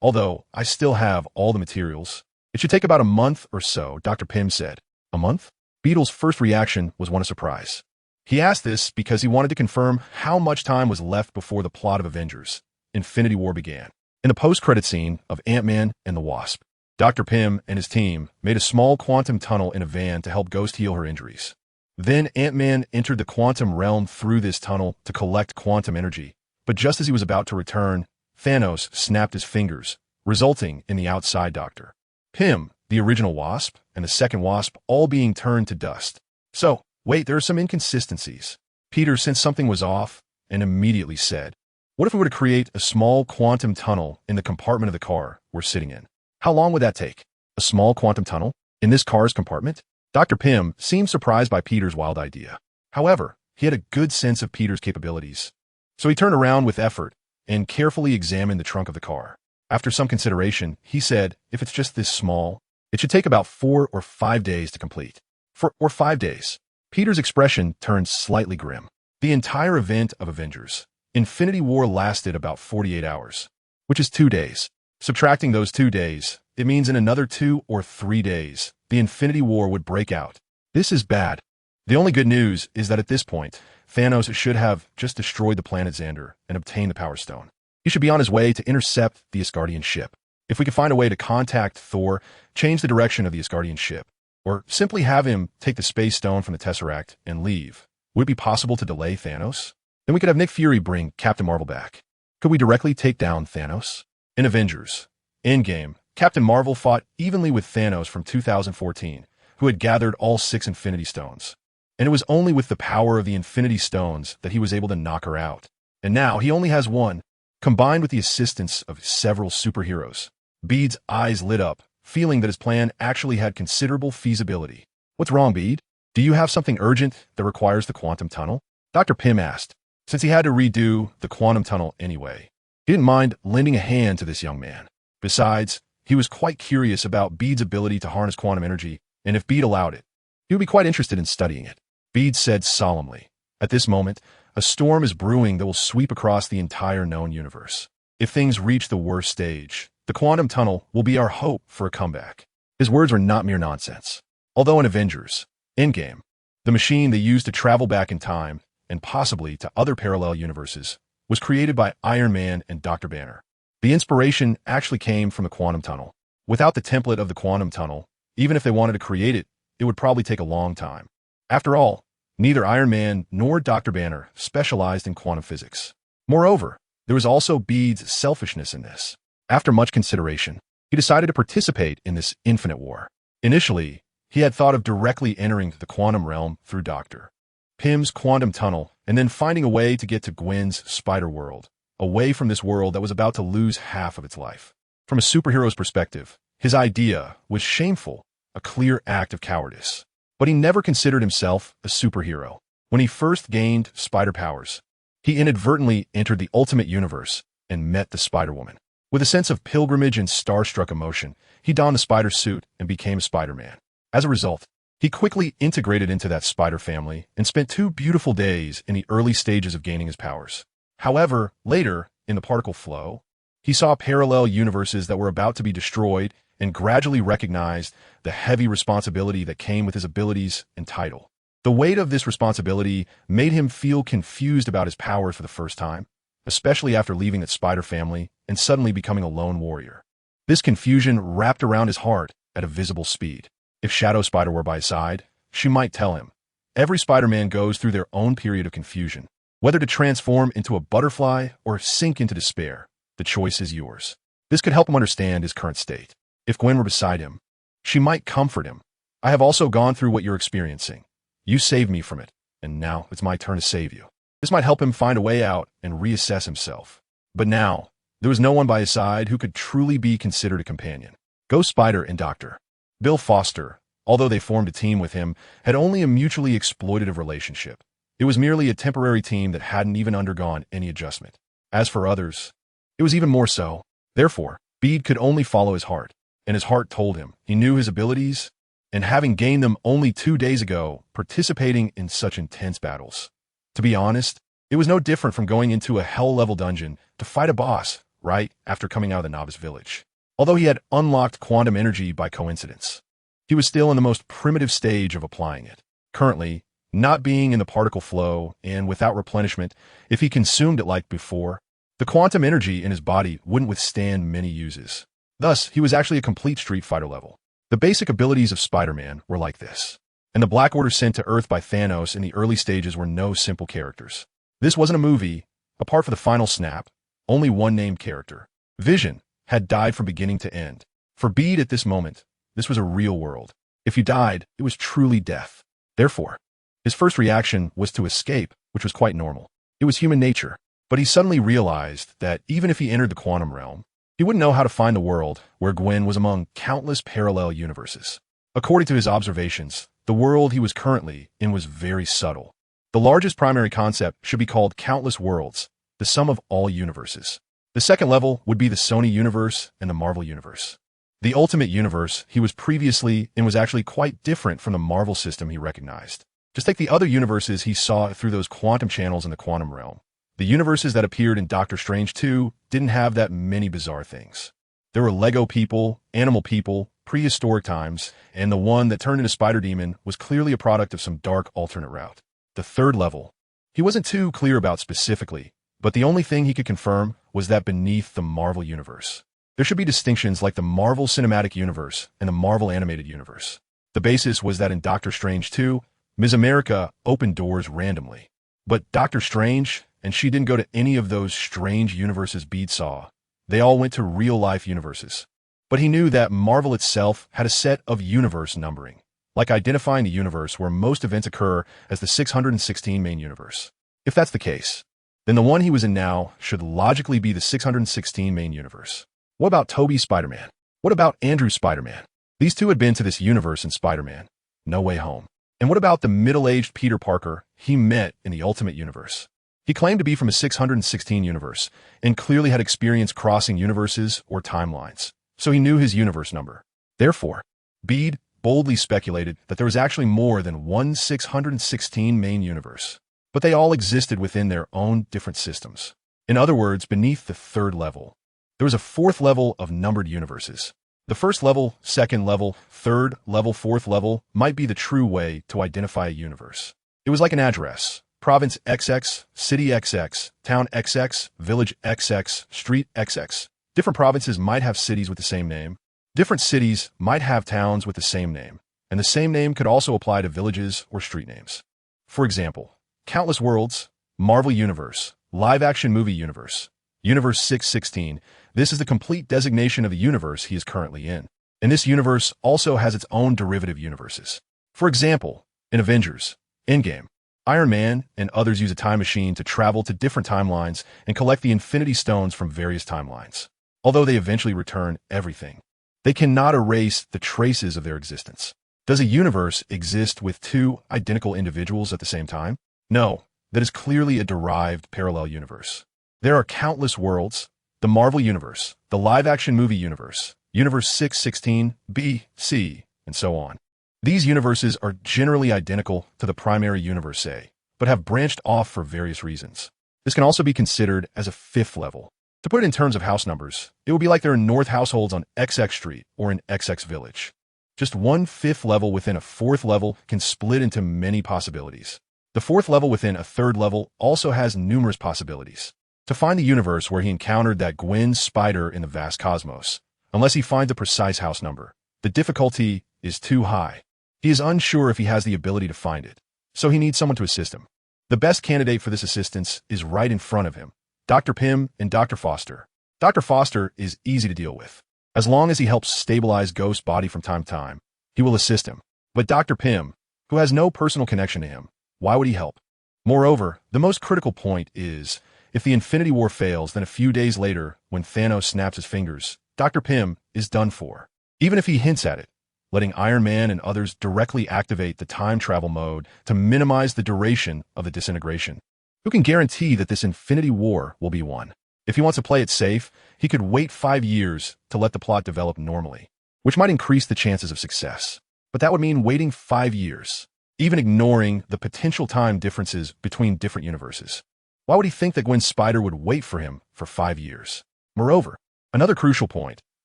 Speaker 1: Although I still have all the materials. It should take about a month or so, Dr. Pym said. A month? Beetle's first reaction was one of surprise. He asked this because he wanted to confirm how much time was left before the plot of Avengers: Infinity War began. In the post-credit scene of Ant-Man and the Wasp, Dr. Pym and his team made a small quantum tunnel in a van to help Ghost heal her injuries. Then Ant-Man entered the quantum realm through this tunnel to collect quantum energy, but just as he was about to return, Thanos snapped his fingers, resulting in the outside Dr. Pym, the original Wasp, and the second Wasp all being turned to dust. So, wait, there are some inconsistencies. Peter sensed something was off and immediately said, what if we were to create a small quantum tunnel in the compartment of the car we're sitting in? How long would that take? A small quantum tunnel? In this car's compartment? Dr. Pym seemed surprised by Peter's wild idea. However, he had a good sense of Peter's capabilities. So he turned around with effort and carefully examined the trunk of the car. After some consideration, he said, if it's just this small, it should take about 4 or 5 days to complete. 4 or 5 days. Peter's expression turned slightly grim. The entire event of Avengers: Infinity War lasted about 48 hours, which is 2 days. Subtracting those 2 days, it means in another 2 or 3 days, the Infinity War would break out. This is bad. The only good news is that at this point, Thanos should have just destroyed the planet Xander and obtained the Power Stone. He should be on his way to intercept the Asgardian ship. If we could find a way to contact Thor, change the direction of the Asgardian ship, or simply have him take the Space Stone from the Tesseract and leave, would it be possible to delay Thanos? Then we could have Nick Fury bring Captain Marvel back. Could we directly take down Thanos? In Avengers: Endgame, Captain Marvel fought evenly with Thanos from 2014, who had gathered all 6 Infinity Stones. And it was only with the power of the Infinity Stones that he was able to knock her out. And now he only has 1, combined with the assistance of several superheroes. Bede's eyes lit up, feeling that his plan actually had considerable feasibility. What's wrong, Bede? Do you have something urgent that requires the quantum tunnel? Dr. Pym asked, since he had to redo the quantum tunnel anyway. He didn't mind lending a hand to this young man. Besides, he was quite curious about Bede's ability to harness quantum energy, and if Bede allowed it, he would be quite interested in studying it. Bede said solemnly, at this moment, a storm is brewing that will sweep across the entire known universe. If things reach the worst stage, the quantum tunnel will be our hope for a comeback. His words were not mere nonsense. Although in Avengers: Endgame, the machine they used to travel back in time, and possibly to other parallel universes, was created by Iron Man and Dr. Banner. The inspiration actually came from the quantum tunnel. Without the template of the quantum tunnel, even if they wanted to create it, it would probably take a long time. After all, neither Iron Man nor Dr. Banner specialized in quantum physics. Moreover, there was also Bede's selfishness in this. After much consideration, he decided to participate in this infinite war. Initially, he had thought of directly entering the quantum realm through Dr. Pym's quantum tunnel and then finding a way to get to Gwen's spider world, away from this world that was about to lose half of its life. From a superhero's perspective, his idea was shameful, a clear act of cowardice. But he never considered himself a superhero. When he first gained spider powers, he inadvertently entered the ultimate universe and met the Spider-Woman. With a sense of pilgrimage and starstruck emotion, he donned the spider suit and became a Spider-Man. As a result, he quickly integrated into that spider family and spent 2 beautiful days in the early stages of gaining his powers. However, later, in the particle flow, he saw parallel universes that were about to be destroyed and gradually recognized the heavy responsibility that came with his abilities and title. The weight of this responsibility made him feel confused about his powers for the first time, especially after leaving that spider family and suddenly becoming a lone warrior. This confusion wrapped around his heart at a visible speed. If Shadow Spider were by his side, she might tell him. Every Spider-Man goes through their own period of confusion, whether to transform into a butterfly or sink into despair. The choice is yours. This could help him understand his current state. If Gwen were beside him, she might comfort him. I have also gone through what you're experiencing. You saved me from it, and now it's my turn to save you. This might help him find a way out and reassess himself. But now, there was no one by his side who could truly be considered a companion. Ghost Spider and Dr. Bill Foster, although they formed a team with him, had only a mutually exploitative relationship. It was merely a temporary team that hadn't even undergone any adjustment. As for others, it was even more so. Therefore, Bede could only follow his heart, and his heart told him he knew his abilities, and having gained them only 2 days ago, participating in such intense battles. To be honest, it was no different from going into a hell-level dungeon to fight a boss, right after coming out of the novice village. Although he had unlocked quantum energy by coincidence, he was still in the most primitive stage of applying it. Currently, not being in the particle flow and without replenishment, if he consumed it like before, the quantum energy in his body wouldn't withstand many uses. Thus, he was actually a complete Street Fighter level. The basic abilities of Spider-Man were like this, and the Black Order sent to Earth by Thanos in the early stages were no simple characters. This wasn't a movie. Apart from the final snap, only one named character, Vision, had died from beginning to end. For Bede at this moment, this was a real world. If you died, it was truly death. Therefore, his first reaction was to escape, which was quite normal. It was human nature. But he suddenly realized that even if he entered the quantum realm, he wouldn't know how to find the world where Gwen was among countless parallel universes. According to his observations, the world he was currently in was very subtle. The largest primary concept should be called countless worlds, the sum of all universes. The second level would be the Sony universe and the Marvel universe. The ultimate universe he was previously in was actually quite different from the Marvel system he recognized. Just take the other universes he saw through those quantum channels in the quantum realm. The universes that appeared in Doctor Strange 2 didn't have that many bizarre things. There were Lego people, animal people, prehistoric times, and the one that turned into Spider Demon was clearly a product of some dark alternate route. The third level, he wasn't too clear about specifically, but the only thing he could confirm was that beneath the Marvel universe, there should be distinctions like the Marvel Cinematic Universe and the Marvel Animated Universe. The basis was that in Doctor Strange 2, Ms. America opened doors randomly. But Doctor Strange, and she didn't go to any of those strange universes Bede saw. They all went to real-life universes. But he knew that Marvel itself had a set of universe numbering, like identifying the universe where most events occur as the 616 main universe. If that's the case, then the one he was in now should logically be the 616 main universe. What about Tobey Spider-Man? What about Andrew Spider-Man? These two had been to this universe in Spider-Man, No Way Home. And what about the middle-aged Peter Parker he met in the Ultimate Universe? He claimed to be from a 616 universe, and clearly had experience crossing universes or timelines, so he knew his universe number. Therefore, Bede boldly speculated that there was actually more than one 616 main universe, but they all existed within their own different systems. In other words, beneath the third level, there was a fourth level of numbered universes. The first level, second level, third level, fourth level might be the true way to identify a universe. It was like an address. Province XX, City XX, Town XX, Village XX, Street XX. Different provinces might have cities with the same name. Different cities might have towns with the same name. And the same name could also apply to villages or street names. For example, Countless Worlds, Marvel Universe, Live Action Movie Universe, Universe 616. This is the complete designation of the universe he is currently in. And this universe also has its own derivative universes. For example, in Avengers, Endgame, Iron Man and others use a time machine to travel to different timelines and collect the Infinity Stones from various timelines. Although they eventually return everything, they cannot erase the traces of their existence. Does a universe exist with two identical individuals at the same time? No, that is clearly a derived parallel universe. There are countless worlds, the Marvel Universe, the live-action movie universe, Universe 616, B, C, and so on. These universes are generally identical to the primary universe A, but have branched off for various reasons. This can also be considered as a fifth level. To put it in terms of house numbers, it would be like there are North households on XX Street or in XX Village. Just one fifth level within a fourth level can split into many possibilities. The fourth level within a third level also has numerous possibilities. To find the universe where he encountered that Gwen spider in the vast cosmos, unless he finds a precise house number, the difficulty is too high. He is unsure if he has the ability to find it, so he needs someone to assist him. The best candidate for this assistance is right in front of him, Dr. Pym and Dr. Foster. Dr. Foster is easy to deal with. As long as he helps stabilize Ghost's body from time to time, he will assist him. But Dr. Pym, who has no personal connection to him, why would he help? Moreover, the most critical point is, if the Infinity War fails, then a few days later, when Thanos snaps his fingers, Dr. Pym is done for. Even if he hints at it, letting Iron Man and others directly activate the time travel mode to minimize the duration of the disintegration. Who can guarantee that this Infinity War will be won? If he wants to play it safe, he could wait 5 years to let the plot develop normally, which might increase the chances of success. But that would mean waiting 5 years, even ignoring the potential time differences between different universes. Why would he think that Gwen Spider would wait for him for 5 years? Moreover, another crucial point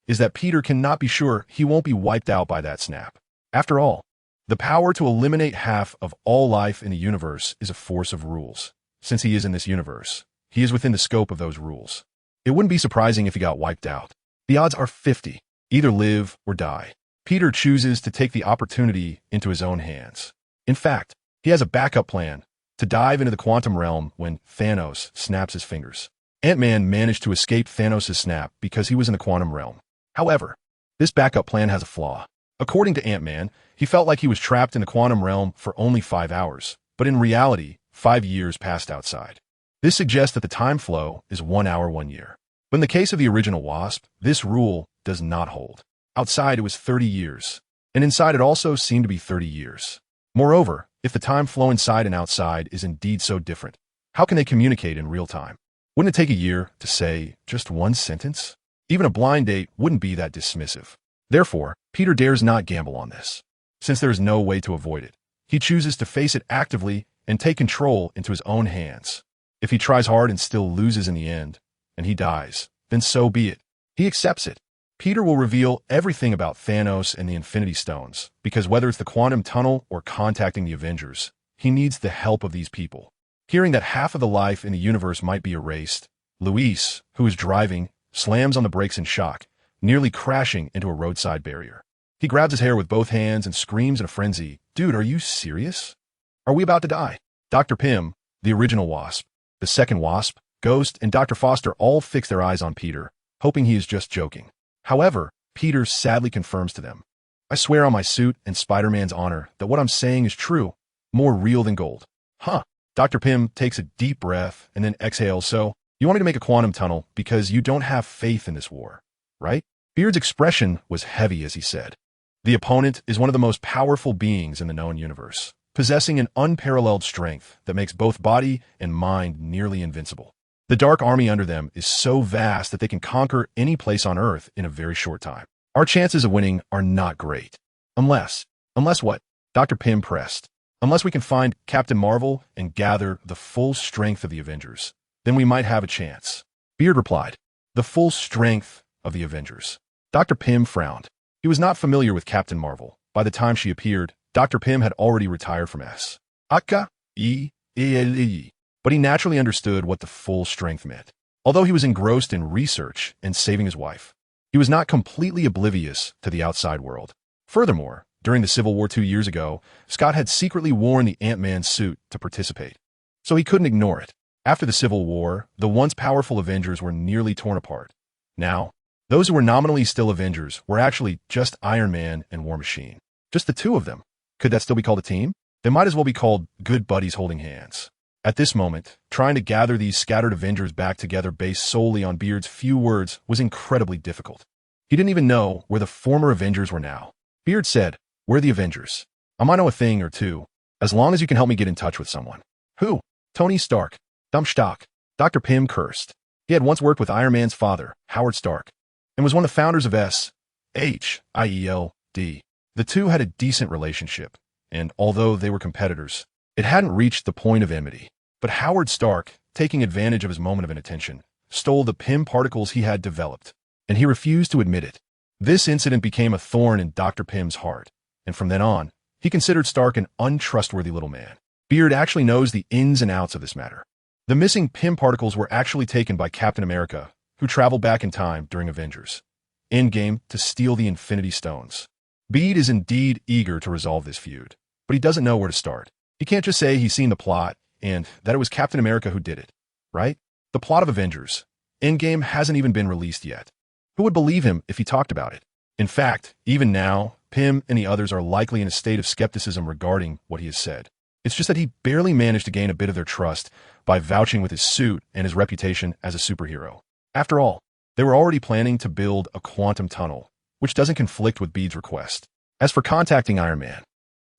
Speaker 1: is that Peter cannot be sure he won't be wiped out by that snap. After all, the power to eliminate half of all life in the universe is a force of rules. Since he is in this universe, he is within the scope of those rules. It wouldn't be surprising if he got wiped out. The odds are 50. Either live or die. Peter chooses to take the opportunity into his own hands. In fact, he has a backup plan to dive into the quantum realm when Thanos snaps his fingers. Ant-Man managed to escape Thanos' snap because he was in the quantum realm. However, this backup plan has a flaw. According to Ant-Man, he felt like he was trapped in the quantum realm for only 5 hours, but in reality, 5 years passed outside. This suggests that the time flow is 1 hour 1 year. But in the case of the original Wasp, this rule does not hold. Outside, it was 30 years, and inside it also seemed to be 30 years. Moreover, if the time flow inside and outside is indeed so different, how can they communicate in real time? Wouldn't it take a year to say just one sentence? Even a blind date wouldn't be that dismissive. Therefore, Peter dares not gamble on this. Since there is no way to avoid it, he chooses to face it actively and take control into his own hands. If he tries hard and still loses in the end, and he dies, then so be it. He accepts it. Peter will reveal everything about Thanos and the Infinity Stones, because whether it's the quantum tunnel or contacting the Avengers, he needs the help of these people. Hearing that half of the life in the universe might be erased, Luis, who is driving, slams on the brakes in shock, nearly crashing into a roadside barrier. He grabs his hair with both hands and screams in a frenzy, "Dude, are you serious? Are we about to die?" Dr. Pym, the original Wasp, the second Wasp, Ghost, and Dr. Foster all fix their eyes on Peter, hoping he is just joking. However, Peter sadly confirms to them, "I swear on my suit and Spider-Man's honor that what I'm saying is true, more real than gold." Huh. Dr. Pym takes a deep breath and then exhales. "So, you want me to make a quantum tunnel because you don't have faith in this war, right?" Beard's expression was heavy as he said, "The opponent is one of the most powerful beings in the known universe, possessing an unparalleled strength that makes both body and mind nearly invincible. The Dark Army under them is so vast that they can conquer any place on Earth in a very short time. Our chances of winning are not great. Unless what?" Dr. Pym pressed. "Unless we can find Captain Marvel and gather the full strength of the Avengers, then we might have a chance." Beard replied, "The full strength of the Avengers." Dr. Pym frowned. He was not familiar with Captain Marvel. By the time she appeared, Dr. Pym had already retired from S.A.K.E.L.E. But he naturally understood what the full strength meant. Although he was engrossed in research and saving his wife, he was not completely oblivious to the outside world. Furthermore, during the Civil War 2 years ago, Scott had secretly worn the Ant-Man suit to participate, so he couldn't ignore it. After the Civil War, the once powerful Avengers were nearly torn apart. Now, those who were nominally still Avengers were actually just Iron Man and War Machine. Just the two of them. Could that still be called a team? They might as well be called good buddies holding hands. At this moment, trying to gather these scattered Avengers back together based solely on Beard's few words was incredibly difficult. He didn't even know where the former Avengers were now. Beard said, "We're the Avengers. I might know a thing or two, as long as you can help me get in touch with someone." "Who?" "Tony Stark." "Dumb stock." Dr. Pym cursed. He had once worked with Iron Man's father, Howard Stark, and was one of the founders of S.H.I.E.L.D. The two had a decent relationship, and although they were competitors, it hadn't reached the point of enmity. But Howard Stark, taking advantage of his moment of inattention, stole the Pym particles he had developed, and he refused to admit it. This incident became a thorn in Dr. Pym's heart, and from then on, he considered Stark an untrustworthy little man. Beard actually knows the ins and outs of this matter. The missing Pym particles were actually taken by Captain America, who traveled back in time during Avengers Endgame to steal the Infinity Stones. Beard is indeed eager to resolve this feud, but he doesn't know where to start. He can't just say he's seen the plot and that it was Captain America who did it, right? The plot of Avengers Endgame hasn't even been released yet. Who would believe him if he talked about it? In fact, even now, Pym and the others are likely in a state of skepticism regarding what he has said. It's just that he barely managed to gain a bit of their trust by vouching with his suit and his reputation as a superhero. After all, they were already planning to build a quantum tunnel, which doesn't conflict with Bede's request. As for contacting Iron Man,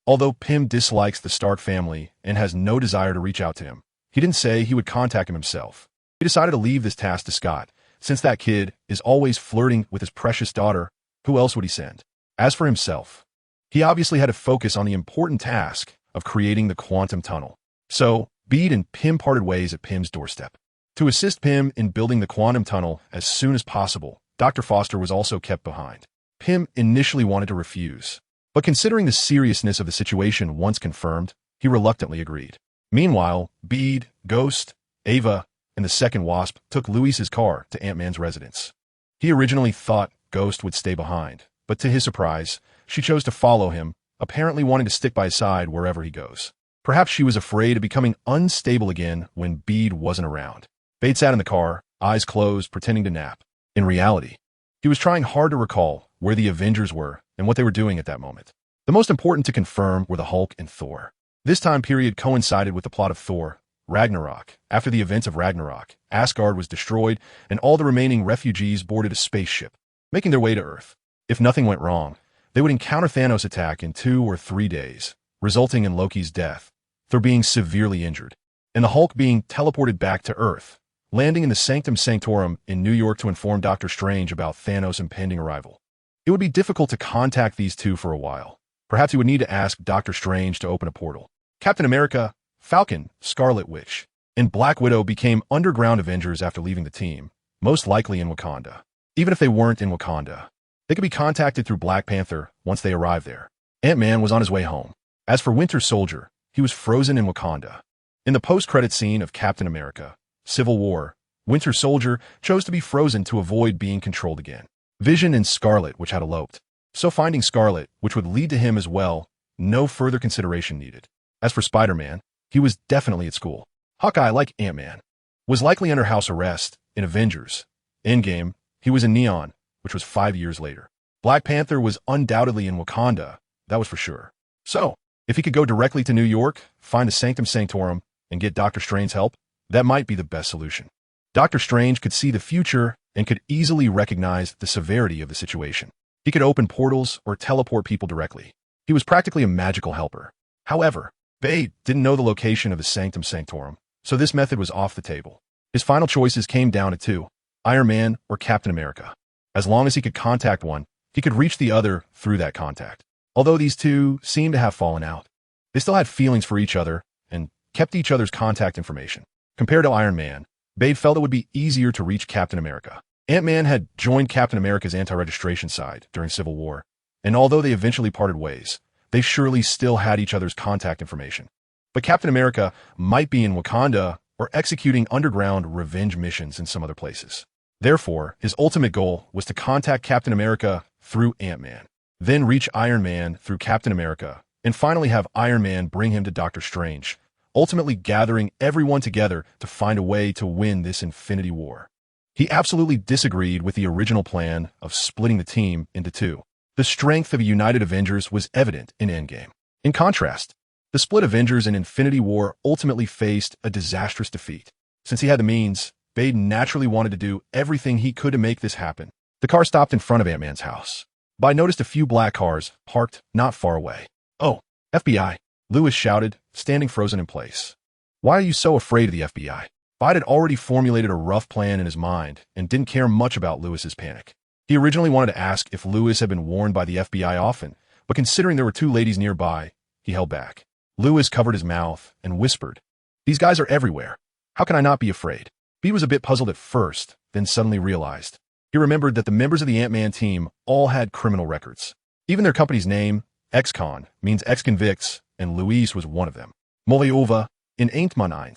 Speaker 1: although Pym dislikes the Stark family and has no desire to reach out to him, he didn't say he would contact him himself. He decided to leave this task to Scott, since that kid is always flirting with his precious daughter. Who else would he send? As for himself, he obviously had to focus on the important task of creating the quantum tunnel. So, Bede and Pym parted ways at Pym's doorstep. To assist Pym in building the quantum tunnel as soon as possible, Dr. Foster was also kept behind. Pym initially wanted to refuse, but considering the seriousness of the situation once confirmed, he reluctantly agreed. Meanwhile, Bede, Ghost, Ava, and the second Wasp took Louise's car to Ant-Man's residence. He originally thought Ghost would stay behind, but to his surprise, she chose to follow him, apparently wanting to stick by his side wherever he goes. Perhaps she was afraid of becoming unstable again when Bede wasn't around. Bede sat in the car, eyes closed, pretending to nap. In reality, he was trying hard to recall where the Avengers were and what they were doing at that moment. The most important to confirm were the Hulk and Thor. This time period coincided with the plot of Thor, Ragnarok. After the events of Ragnarok, Asgard was destroyed and all the remaining refugees boarded a spaceship, making their way to Earth. If nothing went wrong, they would encounter Thanos' attack in 2 or 3 days, resulting in Loki's death, Thor being severely injured, and the Hulk being teleported back to Earth, landing in the Sanctum Sanctorum in New York to inform Doctor Strange about Thanos' impending arrival. It would be difficult to contact these two for a while. Perhaps he would need to ask Doctor Strange to open a portal. Captain America, Falcon, Scarlet Witch, and Black Widow became underground Avengers after leaving the team, most likely in Wakanda. Even if they weren't in Wakanda, they could be contacted through Black Panther once they arrived there. Ant-Man was on his way home. As for Winter Soldier, he was frozen in Wakanda. In the post-credit scene of Captain America, Civil War, Winter Soldier chose to be frozen to avoid being controlled again. Vision and Scarlet, which had eloped. So finding Scarlet, which would lead to him as well, no further consideration needed. As for Spider-Man, he was definitely at school. Hawkeye, like Ant-Man, was likely under house arrest in Avengers. Endgame, he was in Neon, which was 5 years later. Black Panther was undoubtedly in Wakanda, that was for sure. So, if he could go directly to New York, find the Sanctum Sanctorum, and get Doctor Strange's help, that might be the best solution. Doctor Strange could see the future and could easily recognize the severity of the situation. He could open portals or teleport people directly. He was practically a magical helper. However, Bede didn't know the location of the Sanctum Sanctorum, so this method was off the table. His final choices came down to 2, Iron Man or Captain America. As long as he could contact one, he could reach the other through that contact. Although these two seemed to have fallen out, they still had feelings for each other and kept each other's contact information. Compared to Iron Man, Bede felt it would be easier to reach Captain America. Ant-Man had joined Captain America's anti-registration side during Civil War, and although they eventually parted ways, they surely still had each other's contact information. But Captain America might be in Wakanda or executing underground revenge missions in some other places. Therefore, his ultimate goal was to contact Captain America through Ant-Man, then reach Iron Man through Captain America, and finally have Iron Man bring him to Doctor Strange, ultimately gathering everyone together to find a way to win this Infinity War. He absolutely disagreed with the original plan of splitting the team into 2. The strength of a united Avengers was evident in Endgame. In contrast, the split Avengers in Infinity War ultimately faced a disastrous defeat. Since he had the means, Bede naturally wanted to do everything he could to make this happen. The car stopped in front of Ant-Man's house. Bede noticed a few black cars parked not far away. "Oh, FBI," Lewis shouted, standing frozen in place. "Why are you so afraid of the FBI?" Bede had already formulated a rough plan in his mind and didn't care much about Lewis's panic. He originally wanted to ask if Lewis had been warned by the FBI often, but considering there were 2 ladies nearby, he held back. Lewis covered his mouth and whispered, "These guys are everywhere. How can I not be afraid?" Bede was a bit puzzled at first, then suddenly realized. He remembered that the members of the Ant-Man team all had criminal records. Even their company's name, Ex-Con, means ex-convicts, and Louise was one of them. Moreover, in Ant-Man,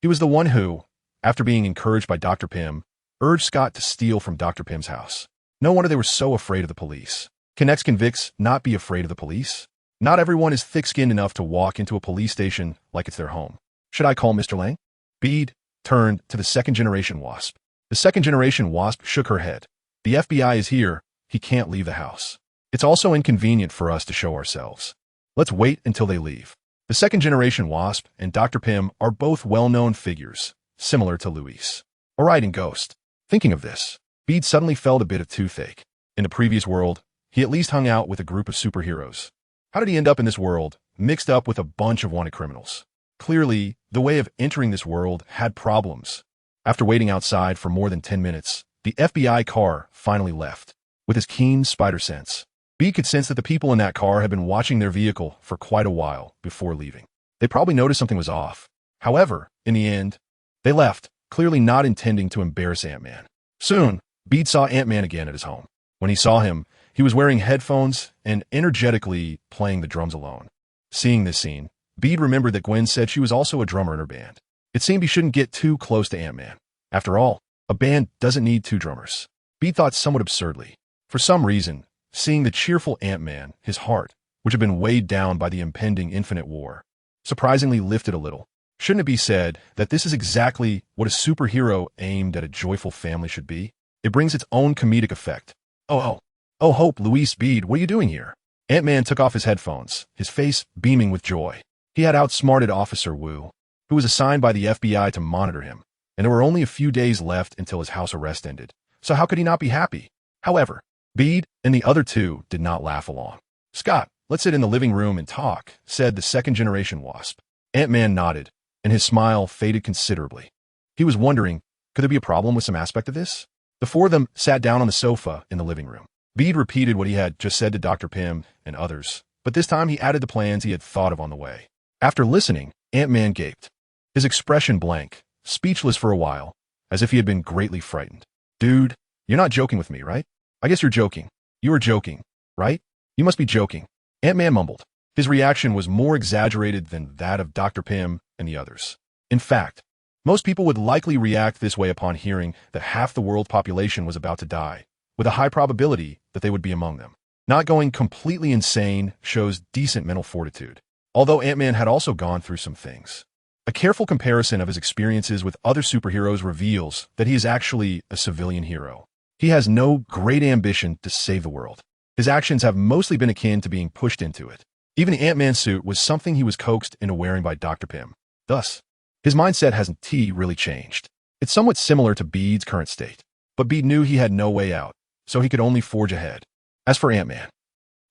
Speaker 1: he was the one who, after being encouraged by Dr. Pym, urged Scott to steal from Dr. Pym's house. No wonder they were so afraid of the police. Can ex-convicts not be afraid of the police? Not everyone is thick-skinned enough to walk into a police station like it's their home. Should I call Mr. Lang? Bede turned to the second-generation Wasp. The second-generation wasp shook her head. The FBI is here. He can't leave the house. It's also inconvenient for us to show ourselves. Let's wait until they leave. The second-generation wasp and Dr. Pym are both well-known figures, similar to Luis. All right, in Ghost. Thinking of this, Bede suddenly felt a bit of toothache. In the previous world, he at least hung out with a group of superheroes. How did he end up in this world, mixed up with a bunch of wanted criminals? Clearly, the way of entering this world had problems. After waiting outside for more than 10 minutes, the FBI car finally left. With his keen spider sense, Bede could sense that the people in that car had been watching their vehicle for quite a while before leaving. They probably noticed something was off. However, in the end, they left, clearly not intending to embarrass Ant-Man. Soon, Bede saw Ant-Man again at his home. When he saw him, he was wearing headphones and energetically playing the drums alone. Seeing this scene, Bede remembered that Gwen said she was also a drummer in her band. It seemed he shouldn't get too close to Ant-Man. After all, a band doesn't need two drummers. Bede thought somewhat absurdly. For some reason, seeing the cheerful Ant-Man, his heart, which had been weighed down by the impending Infinite War, surprisingly lifted a little. Shouldn't it be said that this is exactly what a superhero aimed at a joyful family should be? It brings its own comedic effect. Oh, Hope, Luis, Bede, what are you doing here? Ant-Man took off his headphones, his face beaming with joy. He had outsmarted Officer Wu, who was assigned by the FBI to monitor him, and there were only a few days left until his house arrest ended. So how could he not be happy? However, Bede and the other two did not laugh along. Scott, let's sit in the living room and talk, said the second-generation wasp. Ant-Man nodded, and his smile faded considerably. He was wondering, could there be a problem with some aspect of this? The four of them sat down on the sofa in the living room. Bede repeated what he had just said to Dr. Pym and others, but this time he added the plans he had thought of on the way. After listening, Ant-Man gaped, his expression blank, speechless for a while, as if he had been greatly frightened. Dude, you're not joking with me, right? I guess you're joking. You are joking, right? You must be joking. Ant-Man mumbled. His reaction was more exaggerated than that of Dr. Pym and the others. In fact, most people would likely react this way upon hearing that half the world population was about to die, with a high probability that they would be among them. Not going completely insane shows decent mental fortitude, although Ant-Man had also gone through some things. A careful comparison of his experiences with other superheroes reveals that he is actually a civilian hero. He has no great ambition to save the world. His actions have mostly been akin to being pushed into it. Even the Ant-Man suit was something he was coaxed into wearing by Dr. Pym. Thus, his mindset hasn't really changed. It's somewhat similar to Bede's current state, but Bede knew he had no way out, so he could only forge ahead. As for Ant-Man,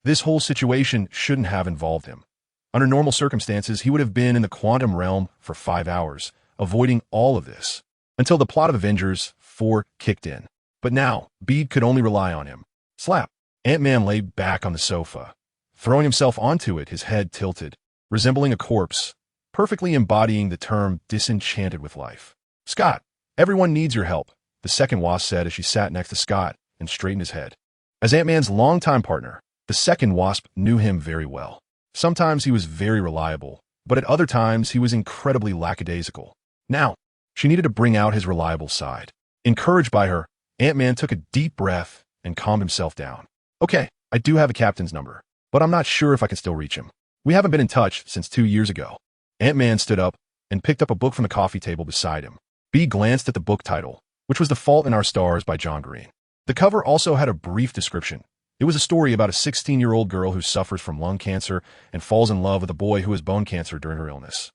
Speaker 1: this whole situation shouldn't have involved him. Under normal circumstances, he would have been in the quantum realm for 5 hours, avoiding all of this, until the plot of Avengers 4 kicked in. But now, Bede could only rely on him. Slap! Ant-Man lay back on the sofa, throwing himself onto it, his head tilted, resembling a corpse, perfectly embodying the term disenchanted with life. Scott, everyone needs your help, the second wasp said as she sat next to Scott and straightened his head. As Ant-Man's longtime partner, the second wasp knew him very well. Sometimes he was very reliable, but at other times he was incredibly lackadaisical. Now, she needed to bring out his reliable side. Encouraged by her, Ant-Man took a deep breath and calmed himself down. Okay, I do have a captain's number, but I'm not sure if I can still reach him. We haven't been in touch since 2 years ago. Ant-Man stood up and picked up a book from the coffee table beside him. Bede glanced at the book title, which was The Fault in Our Stars by John Green. The cover also had a brief description. It was a story about a 16-year-old girl who suffers from lung cancer and falls in love with a boy who has bone cancer during her illness.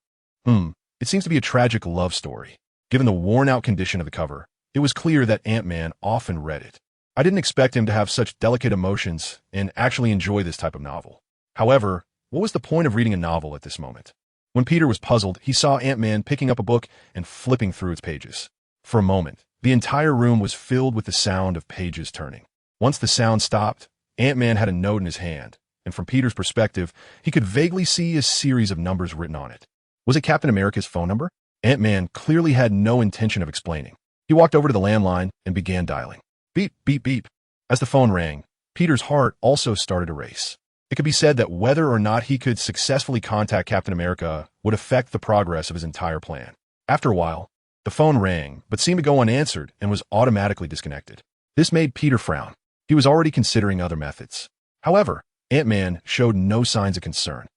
Speaker 1: It seems to be a tragic love story. Given the worn-out condition of the cover, it was clear that Ant-Man often read it. I didn't expect him to have such delicate emotions and actually enjoy this type of novel. However, what was the point of reading a novel at this moment? When Peter was puzzled, he saw Ant-Man picking up a book and flipping through its pages. For a moment, the entire room was filled with the sound of pages turning. Once the sound stopped, Ant-Man had a note in his hand, and from Peter's perspective, he could vaguely see a series of numbers written on it. Was it Captain America's phone number? Ant-Man clearly had no intention of explaining. He walked over to the landline and began dialing. Beep, beep, beep. As the phone rang, Peter's heart also started to race. It could be said that whether or not he could successfully contact Captain America would affect the progress of his entire plan. After a while, the phone rang, but seemed to go unanswered and was automatically disconnected. This made Peter frown. He was already considering other methods. However, Ant-Man showed no signs of concern.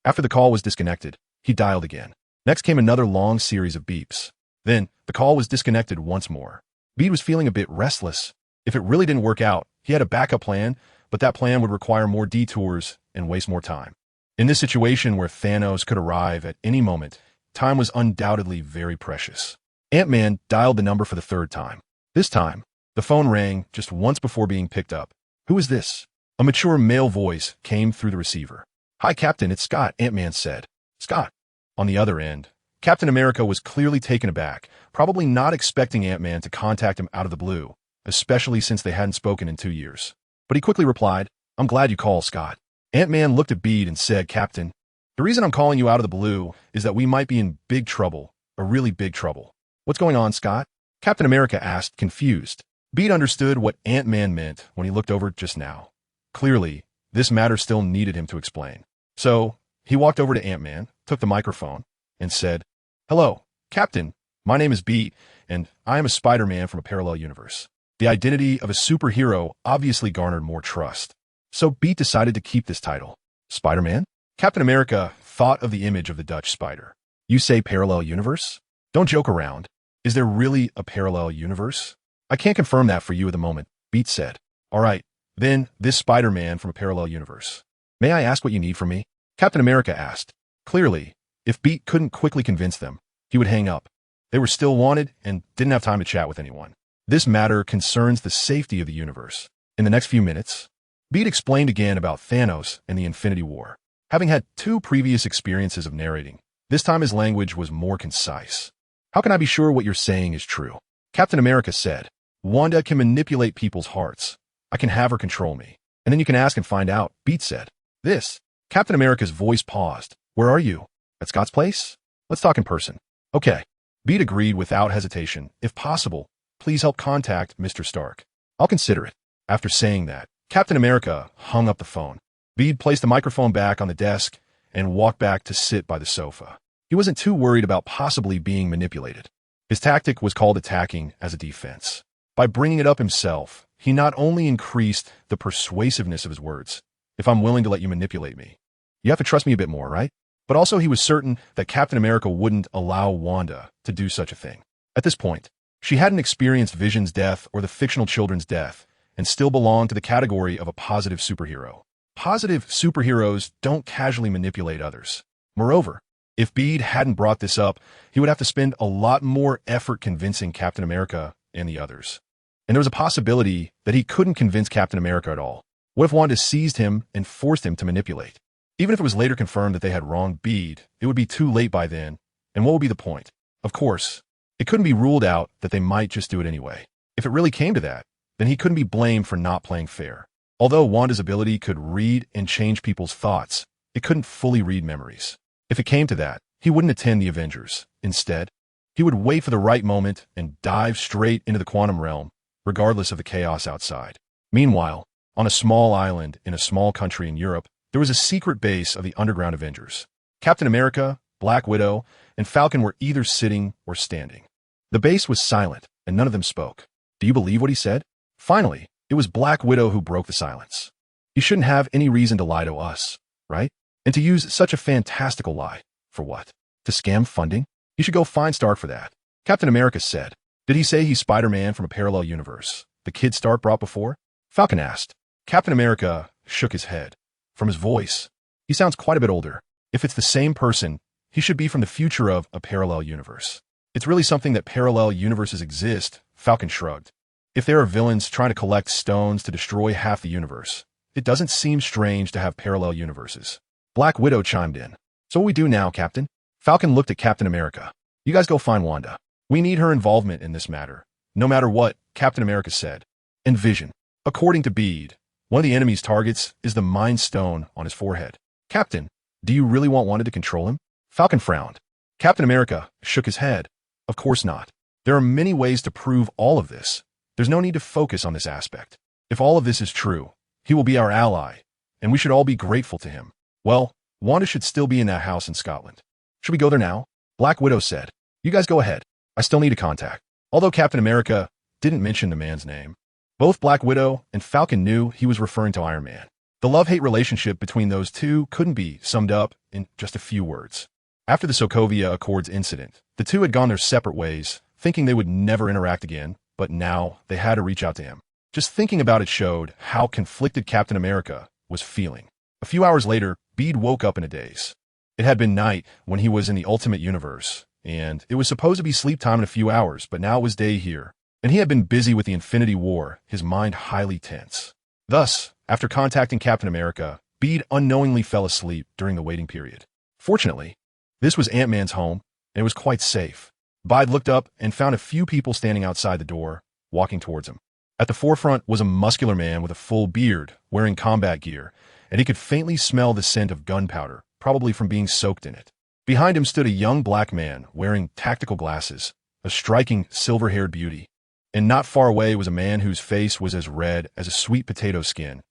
Speaker 1: After the call was disconnected, he dialed again. Next came another long series of beeps. Then, the call was disconnected once more. Bede was feeling a bit restless. If it really didn't work out, he had a backup plan, but that plan would require more detours and waste more time. In this situation where Thanos could arrive at any moment, time was undoubtedly very precious. Ant-Man dialed the number for the third time. This time, the phone rang just once before being picked up. "Who is this?" A mature male voice came through the receiver. "Hi, Captain, it's Scott," Ant-Man said. "Scott." On the other end, Captain America was clearly taken aback, probably not expecting Ant-Man to contact him out of the blue, especially since they hadn't spoken in 2 years. But he quickly replied, "I'm glad you called, Scott." Ant-Man looked at Bede and said, "Captain, the reason I'm calling you out of the blue is that we might be in big trouble, a really big trouble." "What's going on, Scott?" Captain America asked, confused. Bede understood what Ant-Man meant when he looked over just now. Clearly, this matter still needed him to explain. So, he walked over to Ant-Man, took the microphone, and said, "Hello, Captain. My name is Bede, and I am a Spider-Man from a parallel universe." The identity of a superhero obviously garnered more trust. So Bede decided to keep this title. Spider-Man? Captain America thought of the image of the Dutch spider. "You say parallel universe? Don't joke around. Is there really a parallel universe?" "I can't confirm that for you at the moment," Bede said. "All right, then this Spider-Man from a parallel universe. May I ask what you need from me?" Captain America asked. Clearly, if Bede couldn't quickly convince them, he would hang up. They were still wanted and didn't have time to chat with anyone. This matter concerns the safety of the universe. In the next few minutes, Bede explained again about Thanos and the Infinity War. Having had 2 previous experiences of narrating, this time his language was more concise. "How can I be sure what you're saying is true?" Captain America said, "Wanda can manipulate people's hearts. I can have her control me. And then you can ask and find out," Bede said. "This." Captain America's voice paused. "Where are you? At Scott's place? Let's talk in person." "Okay." Bede agreed without hesitation. "If possible, please help contact Mr. Stark. I'll consider it." After saying that, Captain America hung up the phone. Bede placed the microphone back on the desk and walked back to sit by the sofa. He wasn't too worried about possibly being manipulated. His tactic was called attacking as a defense. By bringing it up himself, he not only increased the persuasiveness of his words, "If I'm willing to let you manipulate me, you have to trust me a bit more, right?" But also he was certain that Captain America wouldn't allow Wanda to do such a thing. At this point, she hadn't experienced Vision's death or the fictional children's death, and still belonged to the category of a positive superhero. Positive superheroes don't casually manipulate others. Moreover, if Bede hadn't brought this up, he would have to spend a lot more effort convincing Captain America and the others. And there was a possibility that he couldn't convince Captain America at all. What if Wanda seized him and forced him to manipulate? Even if it was later confirmed that they had wronged Bede, it would be too late by then, and what would be the point? Of course, it couldn't be ruled out that they might just do it anyway. If it really came to that, then he couldn't be blamed for not playing fair. Although Wanda's ability could read and change people's thoughts, it couldn't fully read memories. If it came to that, he wouldn't attend the Avengers. Instead, he would wait for the right moment and dive straight into the quantum realm, regardless of the chaos outside. Meanwhile, on a small island in a small country in Europe, there was a secret base of the underground Avengers. Captain America, Black Widow, and Falcon were either sitting or standing. The base was silent, and none of them spoke. Do you believe what he said? Finally, it was Black Widow who broke the silence. "You shouldn't have any reason to lie to us, right? And to use such a fantastical lie. For what? To scam funding? You should go find Stark for that." Captain America said. "Did he say he's Spider-Man from a parallel universe? The kid Stark brought before?" Falcon asked. Captain America shook his head. From his voice, he sounds quite a bit older. If it's the same person, he should be from the future of a parallel universe. "It's really something that parallel universes exist," Falcon shrugged. "If there are villains trying to collect stones to destroy half the universe, it doesn't seem strange to have parallel universes." Black Widow chimed in. "So what we do now, Captain?" Falcon looked at Captain America. "You guys go find Wanda. We need her involvement in this matter. No matter what," Captain America said. And Vision. According to Bede, one of the enemy's targets is the Mind Stone on his forehead. "Captain, do you really want Wanda to control him?" Falcon frowned. Captain America shook his head. "Of course not. There are many ways to prove all of this. There's no need to focus on this aspect. If all of this is true, he will be our ally, and we should all be grateful to him. Well, Wanda should still be in that house in Scotland. Should we go there now?" Black Widow said. "You guys go ahead. I still need a contact." Although Captain America didn't mention the man's name, both Black Widow and Falcon knew he was referring to Iron Man. The love-hate relationship between those two couldn't be summed up in just a few words. After the Sokovia Accords incident, the two had gone their separate ways, thinking they would never interact again, but now they had to reach out to him. Just thinking about it showed how conflicted Captain America was feeling. A few hours later, Bede woke up in a daze. It had been night when he was in the Ultimate Universe, and it was supposed to be sleep time in a few hours, but now it was day here, and he had been busy with the Infinity War, his mind highly tense. Thus, after contacting Captain America, Bede unknowingly fell asleep during the waiting period. Fortunately, this was Ant-Man's home, and it was quite safe. Bede looked up and found a few people standing outside the door, walking towards him. At the forefront was a muscular man with a full beard, wearing combat gear, and he could faintly smell the scent of gunpowder, probably from being soaked in it. Behind him stood a young black man wearing tactical glasses, a striking silver-haired beauty. And not far away was a man whose face was as red as a sweet potato skin.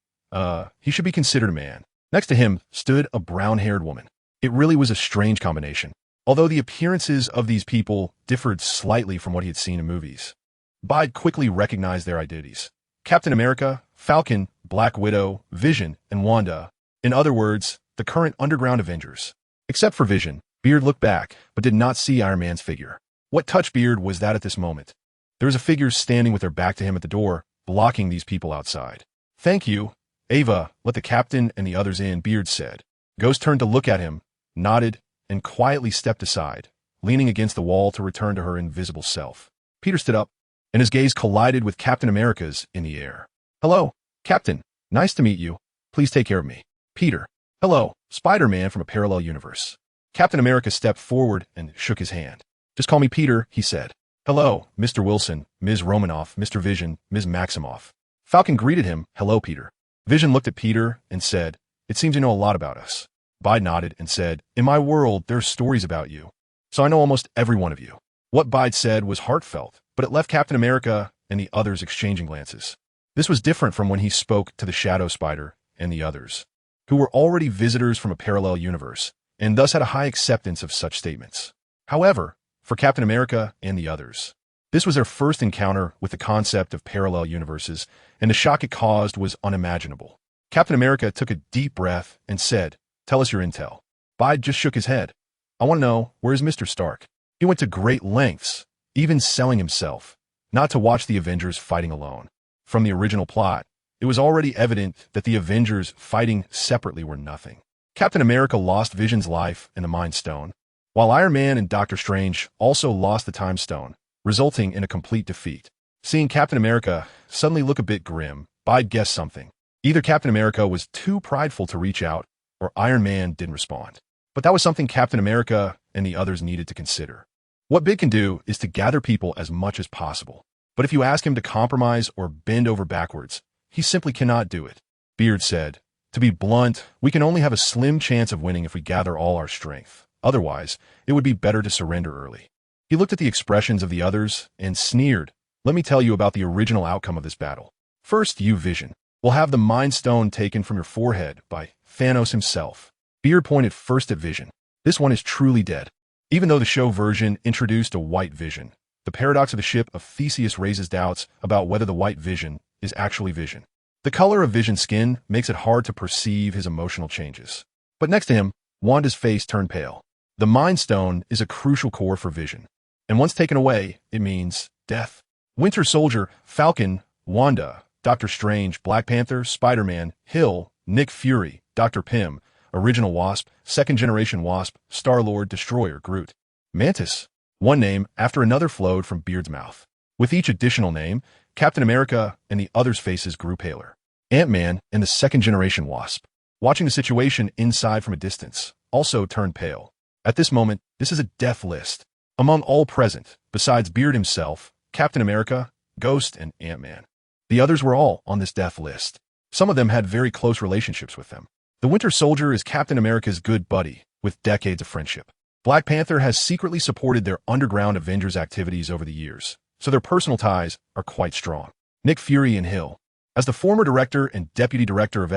Speaker 1: He should be considered a man. Next to him stood a brown-haired woman. It really was a strange combination, although the appearances of these people differed slightly from what he had seen in movies. Bede quickly recognized their identities. Captain America, Falcon, Black Widow, Vision, and Wanda. In other words, the current underground Avengers. Except for Vision, Beard looked back, but did not see Iron Man's figure. What touched Beard was that at this moment, there was a figure standing with their back to him at the door, blocking these people outside. "Thank you, Ava, let the captain and the others in," Beard said. Ghost turned to look at him, nodded, and quietly stepped aside, leaning against the wall to return to her invisible self. Peter stood up, and his gaze collided with Captain America's in the air. "Hello, Captain. Nice to meet you. Please take care of me." Peter. "Hello, Spider-Man from a parallel universe." Captain America stepped forward and shook his hand. "Just call me Peter," he said. "Hello, Mr. Wilson, Ms. Romanoff, Mr. Vision, Ms. Maximoff." Falcon greeted him. "Hello, Peter." Vision looked at Peter and said, "It seems you know a lot about us." Bede nodded and said, "In my world, there's stories about you, so I know almost every one of you." What Bede said was heartfelt, but it left Captain America and the others exchanging glances. This was different from when he spoke to the Shadow Spider and the others, who were already visitors from a parallel universe, and thus had a high acceptance of such statements. However, for Captain America and the others, this was their first encounter with the concept of parallel universes, and the shock it caused was unimaginable. Captain America took a deep breath and said, "Tell us your intel." Bede just shook his head. "I want to know, where's Mr. Stark? He went to great lengths, even selling himself, not to watch the Avengers fighting alone. From the original plot, it was already evident that the Avengers fighting separately were nothing. Captain America lost Vision's life and the Mind Stone, while Iron Man and Doctor Strange also lost the Time Stone, resulting in a complete defeat. Seeing Captain America suddenly look a bit grim, Bede guessed something. Either Captain America was too prideful to reach out, or Iron Man didn't respond. But that was something Captain America and the others needed to consider. What Bede can do is to gather people as much as possible. But if you ask him to compromise or bend over backwards, he simply cannot do it. Beard said, "To be blunt, we can only have a slim chance of winning if we gather all our strength. Otherwise, it would be better to surrender early." He looked at the expressions of the others and sneered. "Let me tell you about the original outcome of this battle. First, you, Vision, will have the Mind Stone taken from your forehead by Thanos himself." Beard pointed first at Vision. "This one is truly dead." Even though the show version introduced a white Vision, the paradox of the ship of Theseus raises doubts about whether the white Vision is actually Vision. The color of Vision's skin makes it hard to perceive his emotional changes. But next to him, Wanda's face turned pale. The Mind Stone is a crucial core for Vision, and once taken away, it means death. Winter Soldier, Falcon, Wanda, Doctor Strange, Black Panther, Spider-Man, Hill, Nick Fury, Dr. Pym, Original Wasp, Second Generation Wasp, Star-Lord, Destroyer, Groot, Mantis. One name after another flowed from Beard's mouth. With each additional name, Captain America and the others' faces grew paler. Ant-Man and the Second Generation Wasp, watching the situation inside from a distance, also turned pale. At this moment, this is a death list. Among all present, besides Beard himself, Captain America, Ghost, and Ant-Man, the others were all on this death list. Some of them had very close relationships with them. The Winter Soldier is Captain America's good buddy, with decades of friendship. Black Panther has secretly supported their underground Avengers activities over the years, so their personal ties are quite strong. Nick Fury and Hill, as the former director and deputy director of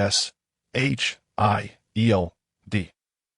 Speaker 1: SHIELD,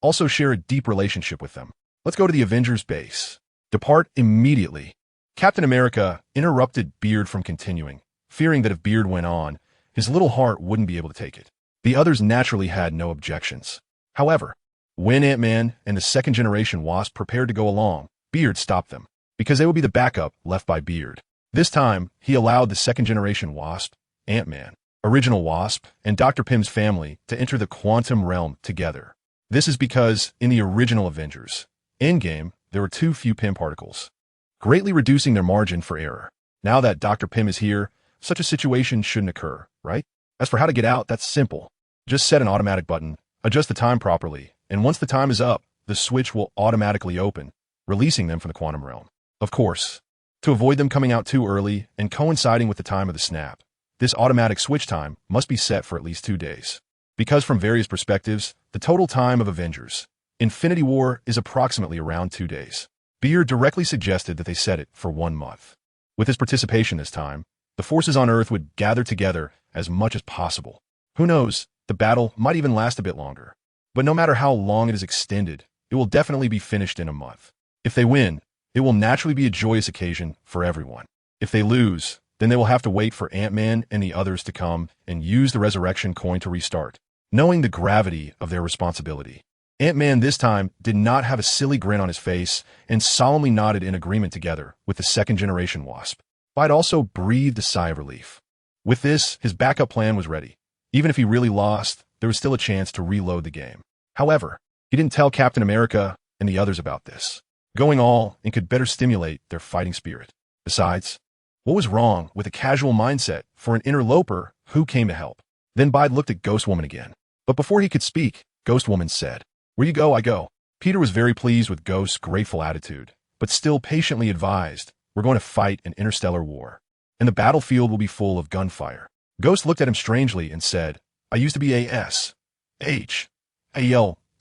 Speaker 1: also share a deep relationship with them. Let's go to the Avengers base. Depart immediately. Captain America interrupted Beard from continuing, fearing that if Beard went on, his little heart wouldn't be able to take it. The others naturally had no objections. However, when Ant-Man and the Second Generation Wasp prepared to go along, Beard stopped them, because they would be the backup left by Beard. This time, he allowed the second-generation Wasp, Ant-Man, original Wasp, and Dr. Pym's family to enter the quantum realm together. This is because, in the original Avengers, Endgame, there were too few Pym particles, greatly reducing their margin for error. Now that Dr. Pym is here, such a situation shouldn't occur, right? As for how to get out, that's simple. Just set an automatic button, adjust the time properly, and once the time is up, the switch will automatically open, releasing them from the quantum realm. Of course, to avoid them coming out too early and coinciding with the time of the snap, this automatic switch time must be set for at least 2 days. Because from various perspectives, the total time of Avengers Infinity War is approximately around 2 days. Beer directly suggested that they set it for 1 month. With his participation this time, the forces on Earth would gather together as much as possible. Who knows, the battle might even last a bit longer. But no matter how long it is extended, it will definitely be finished in a month. If they win, it will naturally be a joyous occasion for everyone. If they lose, then they will have to wait for Ant-Man and the others to come and use the resurrection coin to restart. Knowing the gravity of their responsibility, Ant-Man this time did not have a silly grin on his face and solemnly nodded in agreement together with the second-generation Wasp. Bite also breathed a sigh of relief. With this, his backup plan was ready. Even if he really lost, there was still a chance to reload the game. However, he didn't tell Captain America and the others about this. Going all in could better stimulate their fighting spirit. Besides, what was wrong with a casual mindset for an interloper who came to help? Then Bide looked at Ghost Woman again. But before he could speak, Ghost Woman said, "Where you go, I go." Peter was very pleased with Ghost's grateful attitude, but still patiently advised, "We're going to fight an interstellar war, and the battlefield will be full of gunfire." Ghost looked at him strangely and said, "I used to be a S.H.A.L.D.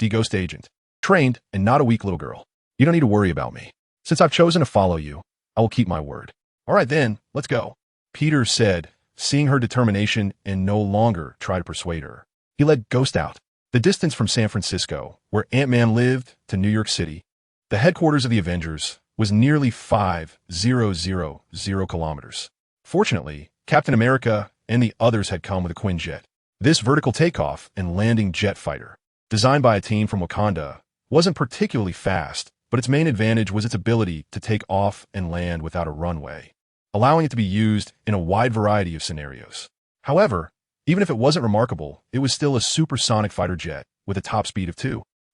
Speaker 1: Ghost Agent, trained and not a weak little girl. You don't need to worry about me. Since I've chosen to follow you, I will keep my word." "All right then, let's go," Peter said, seeing her determination and no longer try to persuade her. He led Ghost out. The distance from San Francisco, where Ant-Man lived, to New York City, the headquarters of the Avengers, was nearly 5,000 kilometers. Fortunately, Captain America and the others had come with a Quinjet. This vertical takeoff and landing jet fighter, designed by a team from Wakanda, wasn't particularly fast, but its main advantage was its ability to take off and land without a runway, allowing it to be used in a wide variety of scenarios. However, even if it wasn't remarkable, it was still a supersonic fighter jet with a top speed of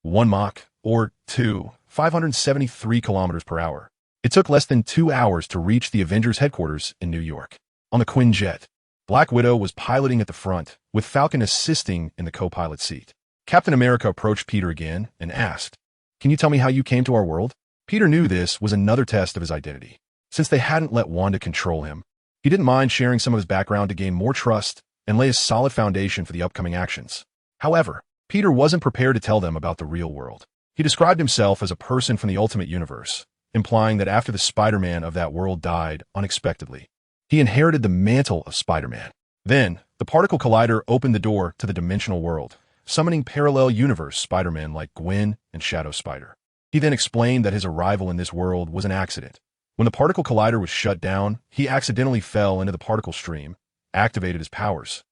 Speaker 1: 1 Mach, or 573 kilometers per hour. It took less than 2 hours to reach the Avengers headquarters in New York. On the Quinjet, Black Widow was piloting at the front, with Falcon assisting in the co-pilot seat. Captain America approached Peter again and asked, "Can you tell me how you came to our world?" Peter knew this was another test of his identity. Since they hadn't let Wanda control him, he didn't mind sharing some of his background to gain more trust and lay a solid foundation for the upcoming actions. However, Peter wasn't prepared to tell them about the real world. He described himself as a person from the Ultimate Universe, implying that after the Spider-Man of that world died unexpectedly, he inherited the mantle of Spider-Man. Then, the particle collider opened the door to the dimensional world, summoning parallel universe Spider-Man like Gwen and Shadow Spider. He then explained that his arrival in this world was an accident. When the particle collider was shut down, he accidentally fell into the particle stream, activated his powers,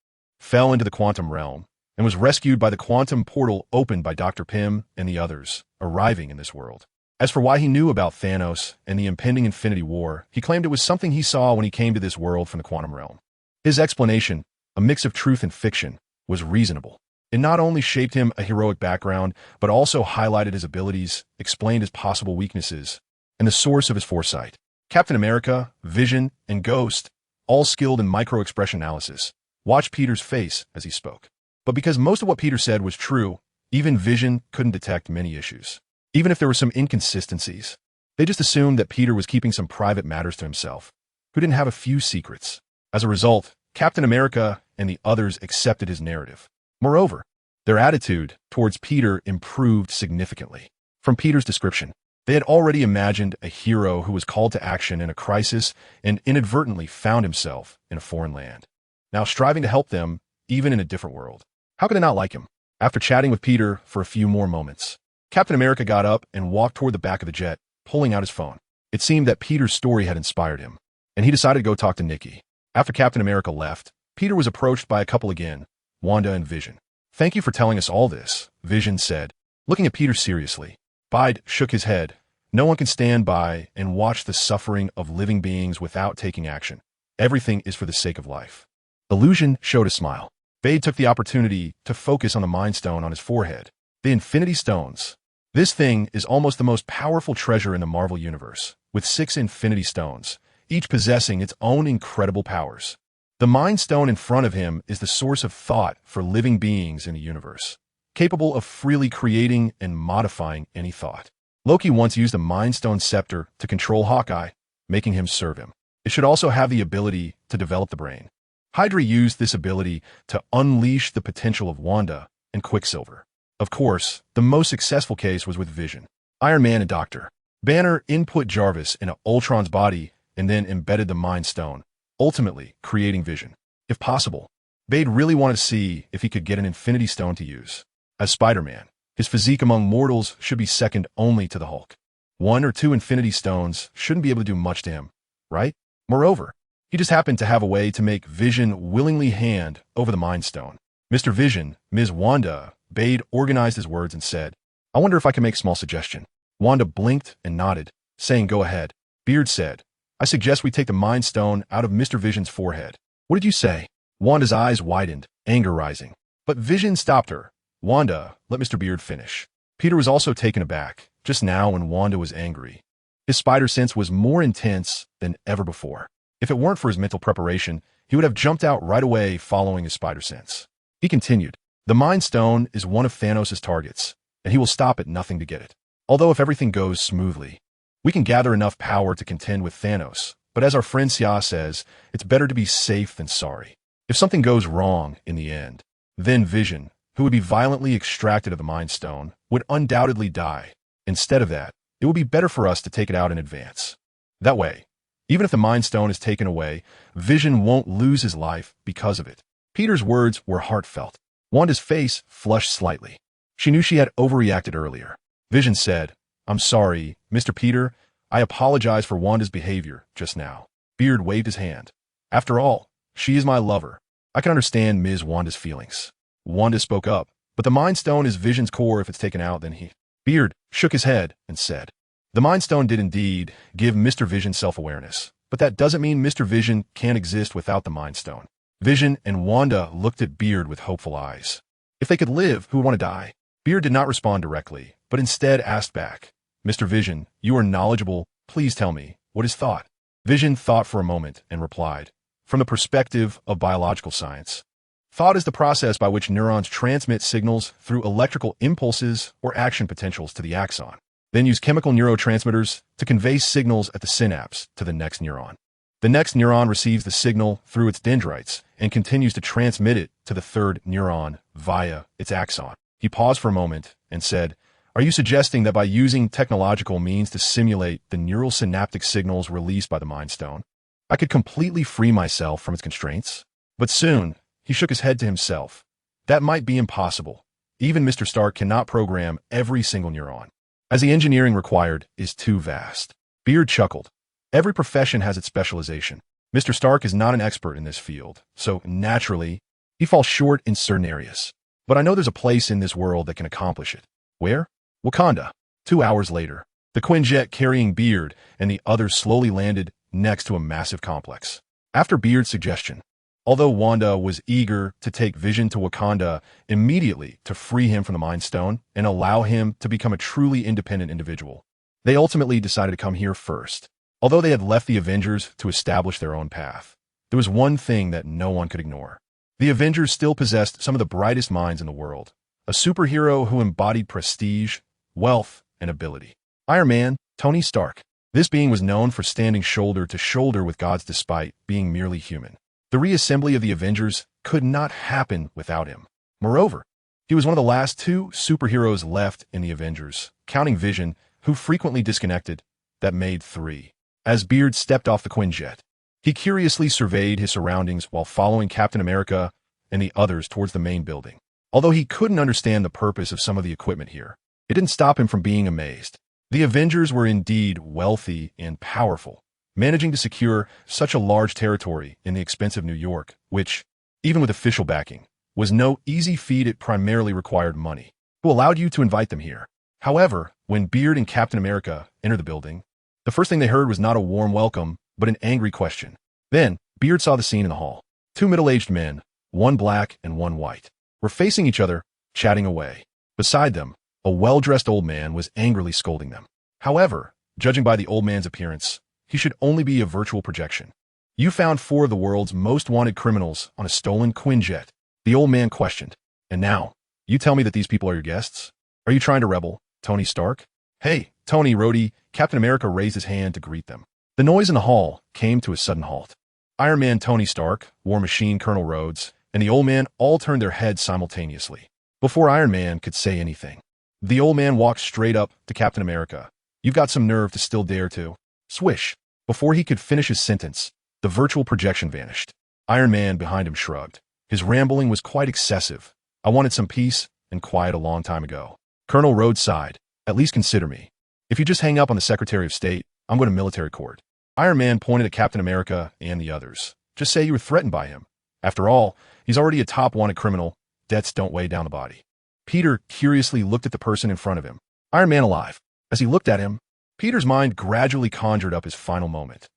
Speaker 1: fell into the quantum realm, and was rescued by the quantum portal opened by Dr. Pym and the others, arriving in this world. As for why he knew about Thanos and the impending Infinity War, he claimed it was something he saw when he came to this world from the quantum realm. His explanation, a mix of truth and fiction, was reasonable. It not only shaped him a heroic background, but also highlighted his abilities, explained his possible weaknesses, and the source of his foresight. Captain America, Vision, and Ghost, all skilled in micro-expression analysis, watched Peter's face as he spoke. But because most of what Peter said was true, even Vision couldn't detect many issues. Even if there were some inconsistencies, they just assumed that Peter was keeping some private matters to himself, who didn't have a few secrets. As a result, Captain America and the others accepted his narrative. Moreover, their attitude towards Peter improved significantly. From Peter's description, they had already imagined a hero who was called to action in a crisis and inadvertently found himself in a foreign land, now striving to help them, even in a different world. How could they not like him? After chatting with Peter for a few more moments, Captain America got up and walked toward the back of the jet, pulling out his phone. It seemed that Peter's story had inspired him, and he decided to go talk to Nikki. After Captain America left, Peter was approached by a couple again, Wanda and Vision. "Thank you for telling us all this," Vision said, looking at Peter seriously. Bide shook his head, No one can stand by and watch the suffering of living beings without taking action. Everything is for the sake of life. Illusion showed a smile. Bade took the opportunity to focus on the Mind Stone on his forehead. The Infinity Stones. This thing is almost the most powerful treasure in the Marvel Universe, with 6 Infinity Stones, each possessing its own incredible powers. The Mind Stone in front of him is the source of thought for living beings in the universe, capable of freely creating and modifying any thought. Loki once used a Mind Stone scepter to control Hawkeye, making him serve him. It should also have the ability to develop the brain. Hydra used this ability to unleash the potential of Wanda and Quicksilver. Of course, the most successful case was with Vision. Iron Man and Dr. Banner input Jarvis into Ultron's body and then embedded the Mind Stone, ultimately creating Vision. If possible, Bade really wanted to see if he could get an Infinity Stone to use. As Spider-Man, his physique among mortals should be second only to the Hulk. 1 or 2 Infinity Stones shouldn't be able to do much to him, right? Moreover, he just happened to have a way to make Vision willingly hand over the Mind Stone. Mr. Vision, Ms. Wanda, Bade organized his words and said, "I wonder if I can make a small suggestion." Wanda blinked and nodded, saying, "Go ahead." Beard said, "I suggest we take the Mind Stone out of Mr. Vision's forehead." "What did you say?" Wanda's eyes widened, anger rising. But Vision stopped her. "Wanda, let Mr. Beard finish." Peter was also taken aback, just now when Wanda was angry. His spider sense was more intense than ever before. If it weren't for his mental preparation, he would have jumped out right away following his spider sense. He continued, "The Mind Stone is one of Thanos' targets, and he will stop at nothing to get it. Although if everything goes smoothly, we can gather enough power to contend with Thanos. But as our friend Sia says, it's better to be safe than sorry. If something goes wrong in the end, then Vision, who would be violently extracted of the Mind Stone, would undoubtedly die. Instead of that, it would be better for us to take it out in advance. That way, even if the Mind Stone is taken away, Vision won't lose his life because of it." Peter's words were heartfelt. Wanda's face flushed slightly. She knew she had overreacted earlier. Vision said, "I'm sorry, Mr. Peter. I apologize for Wanda's behavior just now." Beard waved his hand. "After all, she is my lover. I can understand Ms. Wanda's feelings." Wanda spoke up, "But the Mind Stone is Vision's core. If it's taken out, then he..." Beard shook his head and said, "The Mind Stone did indeed give Mr. Vision self-awareness, but that doesn't mean Mr. Vision can't exist without the Mind Stone." Vision and Wanda looked at Beard with hopeful eyes. If they could live, who would want to die? Beard did not respond directly, but instead asked back, "Mr. Vision, you are knowledgeable. Please tell me, what is thought?" Vision thought for a moment and replied, "From the perspective of biological science, thought is the process by which neurons transmit signals through electrical impulses or action potentials to the axon, then use chemical neurotransmitters to convey signals at the synapse to the next neuron. The next neuron receives the signal through its dendrites and continues to transmit it to the third neuron via its axon." He paused for a moment and said, "Are you suggesting that by using technological means to simulate the neural synaptic signals released by the Mind Stone, I could completely free myself from its constraints?" But soon, he shook his head to himself. That might be impossible. Even Mr. Stark cannot program every single neuron, as the engineering required is too vast. Beard chuckled. Every profession has its specialization. Mr. Stark is not an expert in this field, so naturally, he falls short in certain areas. But I know there's a place in this world that can accomplish it. Where? Wakanda. 2 hours later, the Quinjet carrying Beard and the others slowly landed next to a massive complex. After Beard's suggestion, although Wanda was eager to take Vision to Wakanda immediately to free him from the Mind Stone and allow him to become a truly independent individual, they ultimately decided to come here first. Although they had left the Avengers to establish their own path, there was one thing that no one could ignore. The Avengers still possessed some of the brightest minds in the world, a superhero who embodied prestige, wealth, and ability. Iron Man, Tony Stark. This being was known for standing shoulder to shoulder with gods despite being merely human. The reassembly of the Avengers could not happen without him. Moreover, he was one of the last 2 superheroes left in the Avengers, counting Vision, who frequently disconnected, that made 3. As Beard stepped off the Quinjet, he curiously surveyed his surroundings while following Captain America and the others towards the main building. Although he couldn't understand the purpose of some of the equipment here, it didn't stop him from being amazed. The Avengers were indeed wealthy and powerful, managing to secure such a large territory in the expensive New York, which, even with official backing, was no easy feat. It primarily required money. Who allowed you to invite them here? However, When Beard and Captain America entered the building, the first thing they heard was not a warm welcome, but an angry question. Then, Beard saw the scene in the hall. Two middle-aged men, one black and one white, were facing each other, chatting away. Beside them, a well-dressed old man was angrily scolding them. However, judging by the old man's appearance, he should only be a virtual projection. You found 4 of the world's most wanted criminals on a stolen Quinjet, the old man questioned. And now, you tell me that these people are your guests? Are you trying to rebel, Tony Stark? Hey, Tony, Rhodey. Captain America raised his hand to greet them. The noise in the hall came to a sudden halt. Iron Man Tony Stark, War Machine Colonel Rhodes, and the old man all turned their heads simultaneously. Before Iron Man could say anything, the old man walked straight up to Captain America. You've got some nerve to still dare to. Swish. Before he could finish his sentence, the virtual projection vanished. Iron Man behind him shrugged. His rambling was quite excessive. I wanted some peace and quiet a long time ago. Colonel Rhodes sighed. At least consider me. If you just hang up on the Secretary of State, I'm going to military court. Iron Man pointed at Captain America and the others. Just say you were threatened by him. After all, he's already a top wanted criminal. Debts don't weigh down the body. Peter curiously looked at the person in front of him. Iron Man alive. As he looked at him, Peter's mind gradually conjured up his final moment.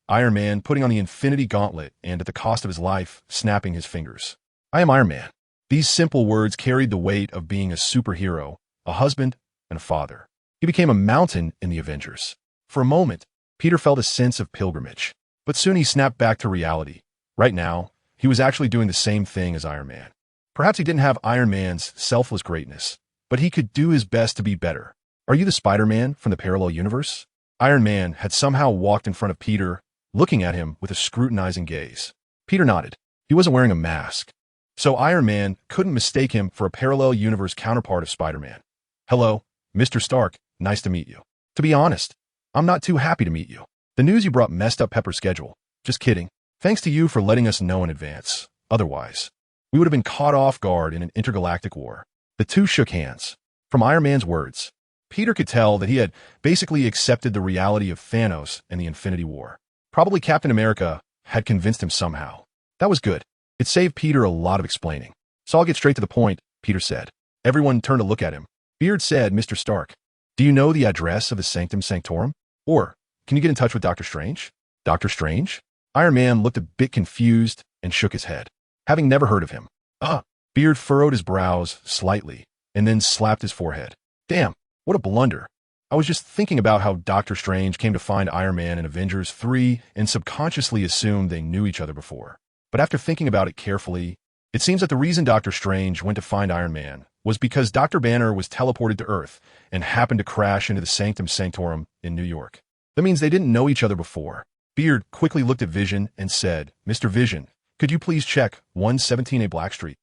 Speaker 1: Iron Man putting on the Infinity Gauntlet and, at the cost of his life, snapping his fingers. I am Iron Man. These simple words carried the weight of being a superhero, a husband, and a father. He became a mountain in the Avengers. For a moment, Peter felt a sense of pilgrimage. But soon he snapped back to reality. Right now, he was actually doing the same thing as Iron Man. Perhaps he didn't have Iron Man's selfless greatness, but he could do his best to be better. Are you the Spider-Man from the parallel universe? Iron Man had somehow walked in front of Peter, looking at him with a scrutinizing gaze. Peter nodded. He wasn't wearing a mask, so Iron Man couldn't mistake him for a parallel universe counterpart of Spider-Man. Hello, Mr. Stark, nice to meet you. To be honest, I'm not too happy to meet you. The news you brought messed up Pepper's schedule. Just kidding. Thanks to you for letting us know in advance. Otherwise, we would have been caught off guard in an intergalactic war. The two shook hands. From Iron Man's words, Peter could tell that he had basically accepted the reality of Thanos and the Infinity War. Probably Captain America had convinced him somehow. That was good. It saved Peter a lot of explaining. So I'll get straight to the point, Peter said. Everyone turned to look at him. Beard said, Mr. Stark, do you know the address of the Sanctum Sanctorum? Or, can you get in touch with Dr. Strange? Dr. Strange? Iron Man looked a bit confused and shook his head, having never heard of him. Beard furrowed his brows slightly and then slapped his forehead. Damn, what a blunder. I was just thinking about how Dr. Strange came to find Iron Man in Avengers 3 and subconsciously assumed they knew each other before. But after thinking about it carefully, it seems that the reason Dr. Strange went to find Iron Man was because Dr. Banner was teleported to Earth and happened to crash into the Sanctum Sanctorum in New York. That means they didn't know each other before. Beard quickly looked at Vision and said, Mr. Vision, could you please check 117A Black Street?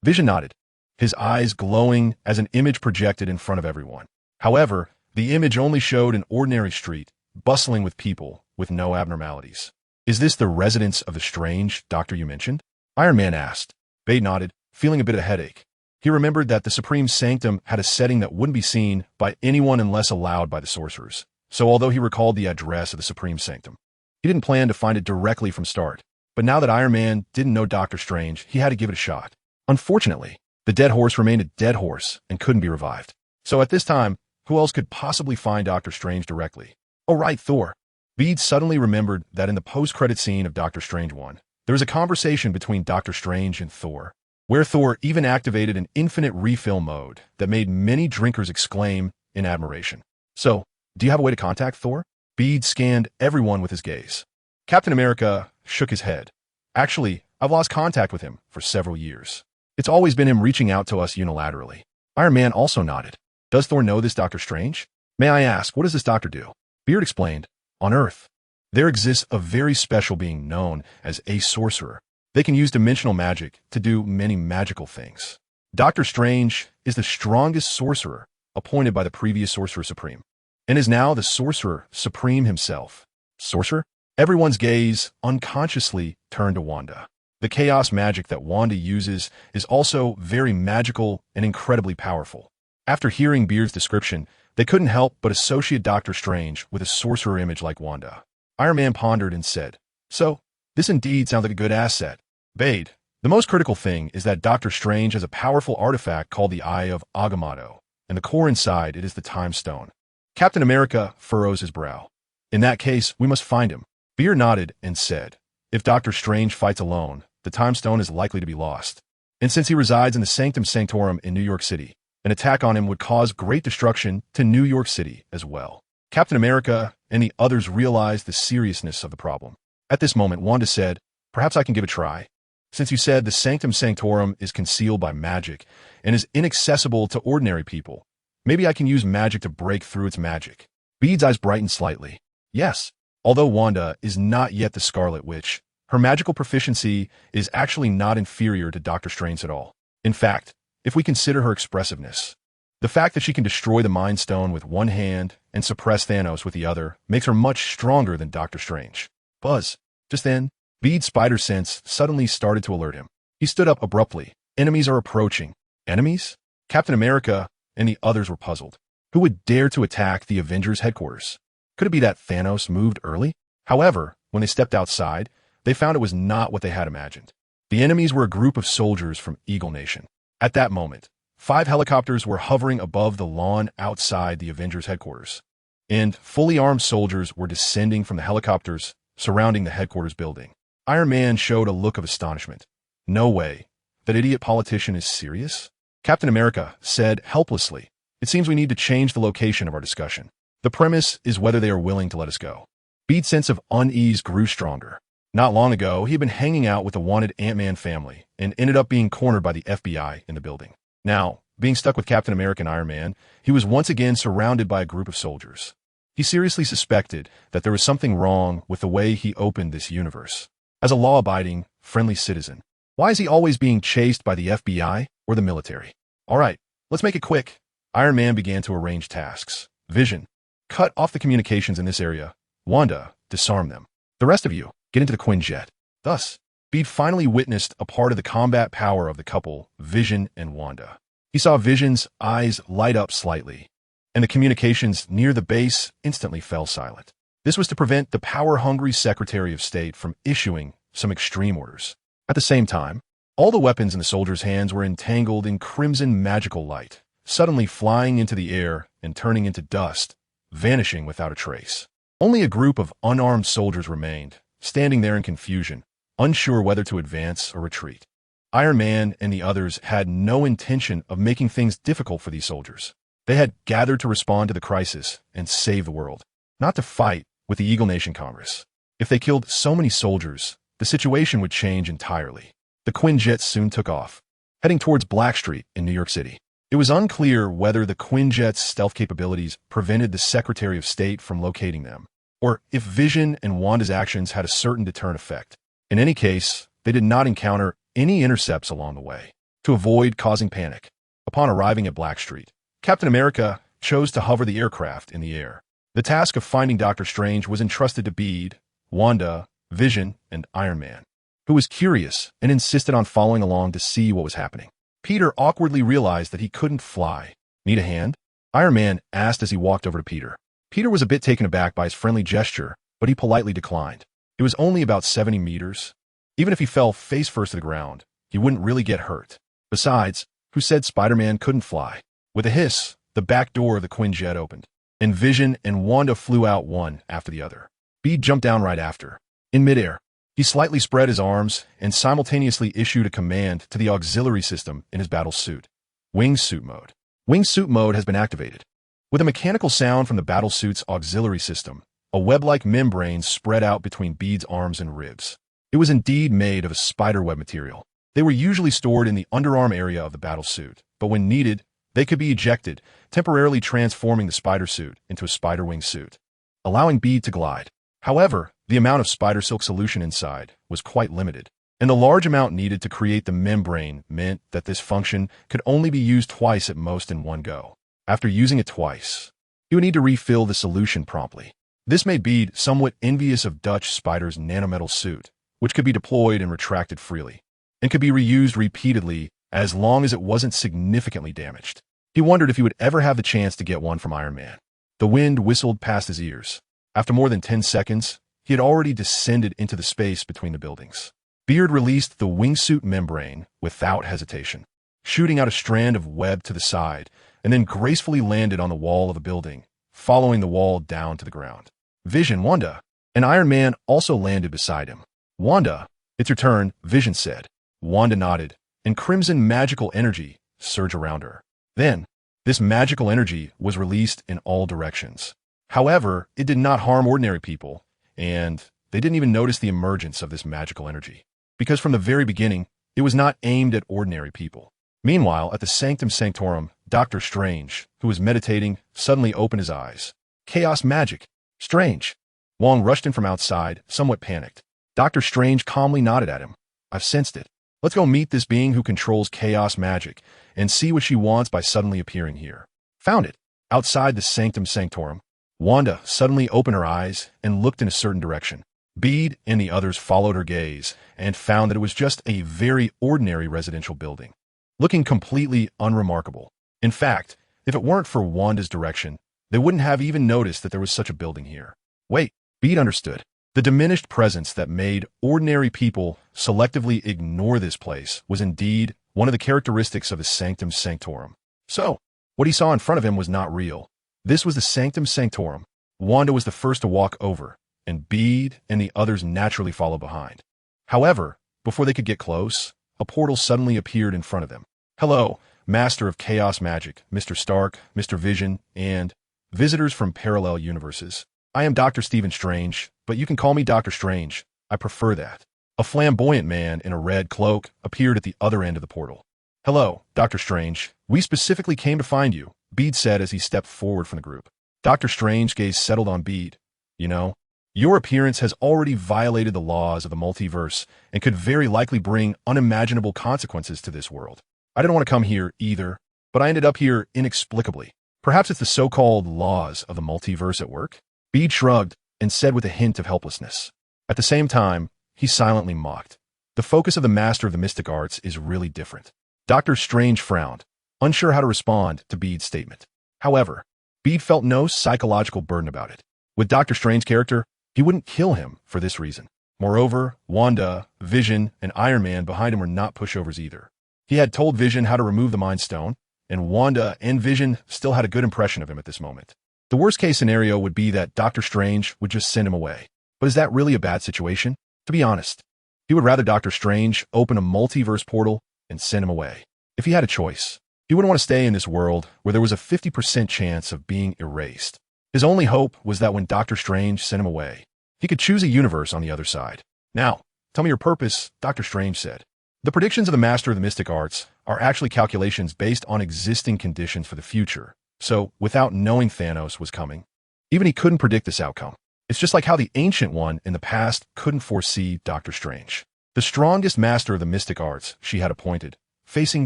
Speaker 1: Vision nodded, his eyes glowing as an image projected in front of everyone. However, the image only showed an ordinary street, bustling with people, with no abnormalities. Is this the residence of the strange doctor you mentioned? Iron Man asked. Bade nodded, feeling a bit of a headache. He remembered that the Supreme Sanctum had a setting that wouldn't be seen by anyone unless allowed by the sorcerers. So although he recalled the address of the Supreme Sanctum, he didn't plan to find it directly from start. But now that Iron Man didn't know Doctor Strange, he had to give it a shot. Unfortunately, the dead horse remained a dead horse and couldn't be revived. So at this time, who else could possibly find Doctor Strange directly? Oh right, Thor. Bede suddenly remembered that in the post-credit scene of Doctor Strange 1, there was a conversation between Doctor Strange and Thor, where Thor even activated an infinite refill mode that made many drinkers exclaim in admiration. So, do you have a way to contact Thor? Bede scanned everyone with his gaze. Captain America shook his head. Actually, I've lost contact with him for several years. It's always been him reaching out to us unilaterally. Iron Man also nodded. Does Thor know this Doctor Strange? May I ask, what does this doctor do? Beard explained. On Earth, there exists a very special being known as a sorcerer. They can use dimensional magic to do many magical things. Doctor Strange is the strongest sorcerer appointed by the previous Sorcerer Supreme, and is now the Sorcerer Supreme himself. Sorcerer? Everyone's gaze unconsciously turned to Wanda. The chaos magic that Wanda uses is also very magical and incredibly powerful. After hearing Beard's description, they couldn't help but associate Doctor Strange with a sorcerer image like Wanda. Iron Man pondered and said, So, this indeed sounds like a good asset. Bade, the most critical thing is that Doctor Strange has a powerful artifact called the Eye of Agamotto, and the core inside it is the Time Stone. Captain America furrows his brow. In that case, we must find him. Beard nodded and said, if Doctor Strange fights alone, the Time Stone is likely to be lost. And since he resides in the Sanctum Sanctorum in New York City, an attack on him would cause great destruction to New York City as well. Captain America and the others realized the seriousness of the problem. At this moment, Wanda said, perhaps I can give a try. Since you said the Sanctum Sanctorum is concealed by magic and is inaccessible to ordinary people, maybe I can use magic to break through its magic. Bede's eyes brightened slightly. Yes, although Wanda is not yet the Scarlet Witch, her magical proficiency is actually not inferior to Doctor Strange at all. In fact, if we consider her expressiveness, the fact that she can destroy the Mind Stone with one hand and suppress Thanos with the other makes her much stronger than Doctor Strange. Buzz. Just then, Bede's spider sense suddenly started to alert him. He stood up abruptly. Enemies are approaching. Enemies? Captain America and the others were puzzled. Who would dare to attack the Avengers headquarters? Could it be that Thanos moved early? However, when they stepped outside, they found it was not what they had imagined. The enemies were a group of soldiers from Eagle Nation. At that moment, 5 helicopters were hovering above the lawn outside the Avengers headquarters, and fully armed soldiers were descending from the helicopters surrounding the headquarters building. Iron Man showed a look of astonishment. No way. That idiot politician is serious? Captain America said helplessly, it seems we need to change the location of our discussion. The premise is whether they are willing to let us go. Bede's sense of unease grew stronger. Not long ago, he had been hanging out with the wanted Ant-Man family and ended up being cornered by the FBI in the building. Now, being stuck with Captain America and Iron Man, he was once again surrounded by a group of soldiers. He seriously suspected that there was something wrong with the way he opened this universe. As a law-abiding, friendly citizen, why is he always being chased by the FBI or the military? All right, let's make it quick. Iron Man began to arrange tasks. Vision, cut off the communications in this area. Wanda, disarm them. The rest of you, get into the Quinjet. Thus, Bede finally witnessed a part of the combat power of the couple, Vision and Wanda. He saw Vision's eyes light up slightly, and the communications near the base instantly fell silent. This was to prevent the power-hungry Secretary of State from issuing some extreme orders. At the same time, all the weapons in the soldiers' hands were entangled in crimson magical light, suddenly flying into the air and turning into dust, vanishing without a trace. Only a group of unarmed soldiers remained, standing there in confusion, unsure whether to advance or retreat. Iron Man and the others had no intention of making things difficult for these soldiers. They had gathered to respond to the crisis and save the world, not to fight with the Eagle Nation Congress. If they killed so many soldiers, the situation would change entirely. The Quinjet soon took off, heading towards Black Street in New York City. It was unclear whether the Quinjet's stealth capabilities prevented the Secretary of State from locating them, or if Vision and Wanda's actions had a certain deterrent effect. In any case, they did not encounter any intercepts along the way. To avoid causing panic, upon arriving at Black Street, Captain America chose to hover the aircraft in the air. The task of finding Doctor Strange was entrusted to Bede, Wanda, Vision, and Iron Man, who was curious and insisted on following along to see what was happening. Peter awkwardly realized that he couldn't fly. Need a hand? Iron Man asked as he walked over to Peter. Peter was a bit taken aback by his friendly gesture, but he politely declined. It was only about 70 meters. Even if he fell face first to the ground, he wouldn't really get hurt. Besides, who said Spider-Man couldn't fly? With a hiss, the back door of the Quinjet opened, and Vision and Wanda flew out one after the other. Bede jumped down right after. In midair, he slightly spread his arms and simultaneously issued a command to the auxiliary system in his battle suit. Wingsuit mode. Wingsuit mode has been activated. With a mechanical sound from the battlesuit's auxiliary system, a web-like membrane spread out between Bede's arms and ribs. It was indeed made of a spiderweb material. They were usually stored in the underarm area of the battlesuit, but when needed, they could be ejected, temporarily transforming the spider suit into a spider wing suit, allowing Bede to glide. However, the amount of spider silk solution inside was quite limited, and the large amount needed to create the membrane meant that this function could only be used twice at most in one go. After using it twice, he would need to refill the solution promptly. This made Bede somewhat envious of Dutch Spider's nanometal suit, which could be deployed and retracted freely, and could be reused repeatedly as long as it wasn't significantly damaged. He wondered if he would ever have the chance to get one from Iron Man. The wind whistled past his ears. After more than 10 seconds, he had already descended into the space between the buildings. Beard released the wingsuit membrane without hesitation, shooting out a strand of web to the side, and then gracefully landed on the wall of a building, following the wall down to the ground. Vision, Wanda, and Iron Man also landed beside him. Wanda, it's your turn, Vision said. Wanda nodded, and crimson magical energy surged around her. Then, this magical energy was released in all directions. However, it did not harm ordinary people, and they didn't even notice the emergence of this magical energy, because from the very beginning, it was not aimed at ordinary people. Meanwhile, at the Sanctum Sanctorum, Doctor Strange, who was meditating, suddenly opened his eyes. Chaos magic. Strange. Wong rushed in from outside, somewhat panicked. Doctor Strange calmly nodded at him. I've sensed it. Let's go meet this being who controls chaos magic and see what she wants by suddenly appearing here. Found it. Outside the Sanctum Sanctorum, Wanda suddenly opened her eyes and looked in a certain direction. Bede and the others followed her gaze and found that it was just a very ordinary residential building, looking completely unremarkable. In fact, if it weren't for Wanda's direction, they wouldn't have even noticed that there was such a building here. Wait, Bede understood. The diminished presence that made ordinary people selectively ignore this place was indeed one of the characteristics of the Sanctum Sanctorum. So, what he saw in front of him was not real. This was the Sanctum Sanctorum. Wanda was the first to walk over, and Bede and the others naturally followed behind. However, before they could get close, a portal suddenly appeared in front of them. Hello, Master of Chaos Magic, Mr. Stark, Mr. Vision, and visitors from parallel universes. I am Dr. Stephen Strange, but you can call me Dr. Strange. I prefer that. A flamboyant man in a red cloak appeared at the other end of the portal. Hello, Dr. Strange. We specifically came to find you, Bede said as he stepped forward from the group. Dr. Strange's gaze settled on Bede. You know, your appearance has already violated the laws of the multiverse and could very likely bring unimaginable consequences to this world. I didn't want to come here either, but I ended up here inexplicably. Perhaps it's the so-called laws of the multiverse at work? Bede shrugged and said with a hint of helplessness. At the same time, he silently mocked. The focus of the Master of the Mystic Arts is really different. Dr. Strange frowned, unsure how to respond to Bede's statement. However, Bede felt no psychological burden about it. With Dr. Strange's character, he wouldn't kill him for this reason. Moreover, Wanda, Vision, and Iron Man behind him were not pushovers either. He had told Vision how to remove the Mind Stone, and Wanda and Vision still had a good impression of him at this moment. The worst-case scenario would be that Doctor Strange would just send him away. But is that really a bad situation? To be honest, he would rather Doctor Strange open a multiverse portal and send him away. If he had a choice, he wouldn't want to stay in this world where there was a 50% chance of being erased. His only hope was that when Doctor Strange sent him away, he could choose a universe on the other side. Now, tell me your purpose, Doctor Strange said. The predictions of the Master of the Mystic Arts are actually calculations based on existing conditions for the future. So, without knowing Thanos was coming, even he couldn't predict this outcome. It's just like how the Ancient One in the past couldn't foresee Doctor Strange, the strongest master of the mystic arts she had appointed, facing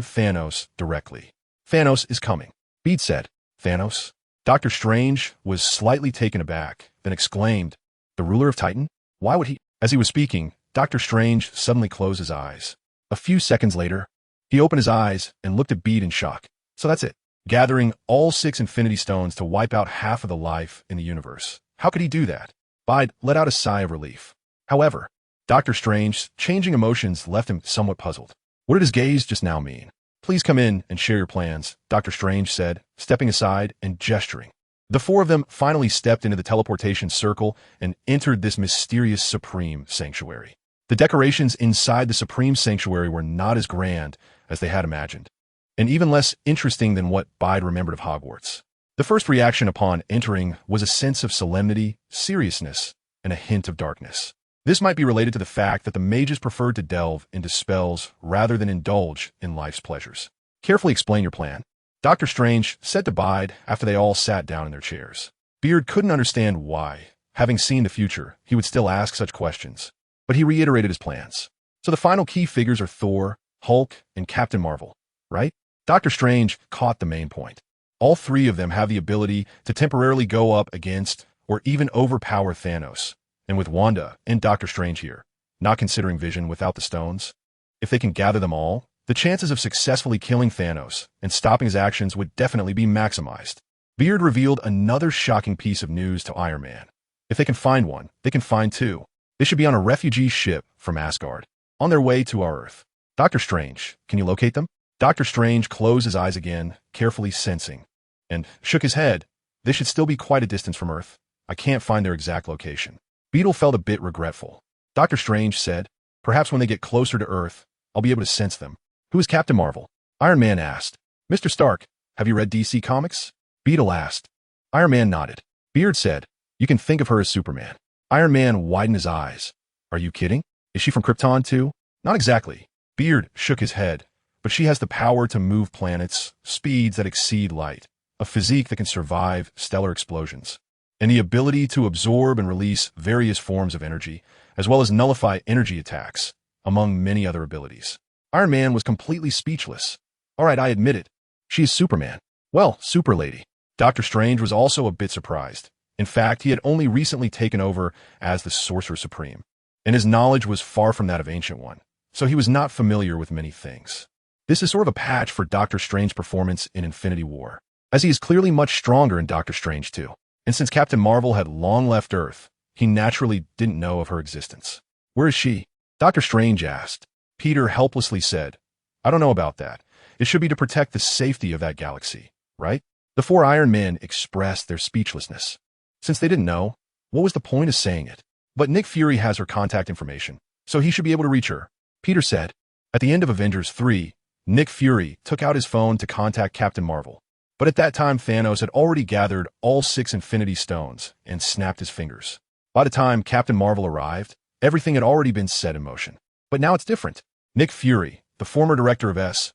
Speaker 1: Thanos directly. Thanos is coming, Bede said. Thanos? Doctor Strange was slightly taken aback, then exclaimed, the ruler of Titan? Why would he? As he was speaking, Doctor Strange suddenly closed his eyes. A few seconds later, he opened his eyes and looked at Bede in shock. So that's it. Gathering all 6 Infinity Stones to wipe out half of the life in the universe. How could he do that? Bede let out a sigh of relief. However, Doctor Strange's changing emotions left him somewhat puzzled. What did his gaze just now mean? Please come in and share your plans, Doctor Strange said, stepping aside and gesturing. The 4 of them finally stepped into the teleportation circle and entered this mysterious Supreme Sanctuary. The decorations inside the Supreme Sanctuary were not as grand as they had imagined, and even less interesting than what Bede remembered of Hogwarts. The first reaction upon entering was a sense of solemnity, seriousness, and a hint of darkness. This might be related to the fact that the mages preferred to delve into spells rather than indulge in life's pleasures. Carefully explain your plan, Doctor Strange said to Bede after they all sat down in their chairs. Beard couldn't understand why, having seen the future, he would still ask such questions, but he reiterated his plans. So the final key figures are Thor, Hulk, and Captain Marvel, right? Doctor Strange caught the main point. All 3 of them have the ability to temporarily go up against or even overpower Thanos. And with Wanda and Doctor Strange here, not considering Vision without the stones, if they can gather them all, the chances of successfully killing Thanos and stopping his actions would definitely be maximized. Beard revealed another shocking piece of news to Iron Man. If they can find one, they can find 2. They should be on a refugee ship from Asgard, on their way to our Earth. Doctor Strange, can you locate them? Doctor Strange closed his eyes again, carefully sensing, and shook his head, They should still be quite a distance from Earth. I can't find their exact location. Beetle felt a bit regretful. Dr. Strange said, perhaps when they get closer to Earth, I'll be able to sense them. Who is Captain Marvel? Iron Man asked. Mr. Stark, have you read DC Comics? Beetle asked. Iron Man nodded. Beard said, you can think of her as Superman. Iron Man widened his eyes. Are you kidding? Is she from Krypton too? Not exactly. Beard shook his head, but she has the power to move planets, speeds that exceed light, a physique that can survive stellar explosions, and the ability to absorb and release various forms of energy, as well as nullify energy attacks, among many other abilities. Iron Man was completely speechless. All right, I admit it. She is Superman. Well, Super Lady. Dr. Strange was also a bit surprised. In fact, he had only recently taken over as the Sorcerer Supreme, and his knowledge was far from that of Ancient One, so he was not familiar with many things. This is sort of a patch for Doctor Strange's performance in Infinity War, as he is clearly much stronger in Doctor Strange 2. And since Captain Marvel had long left Earth, he naturally didn't know of her existence. Where is she? Doctor Strange asked. Peter helplessly said, I don't know about that. It should be to protect the safety of that galaxy, right? The four Iron Men expressed their speechlessness. Since they didn't know, what was the point of saying it? But Nick Fury has her contact information, so he should be able to reach her, Peter said. At the end of Avengers 3, Nick Fury took out his phone to contact Captain Marvel. But at that time, Thanos had already gathered all 6 Infinity Stones and snapped his fingers. By the time Captain Marvel arrived, everything had already been set in motion. But now it's different. Nick Fury, the former director of S.H.I.E.L.D.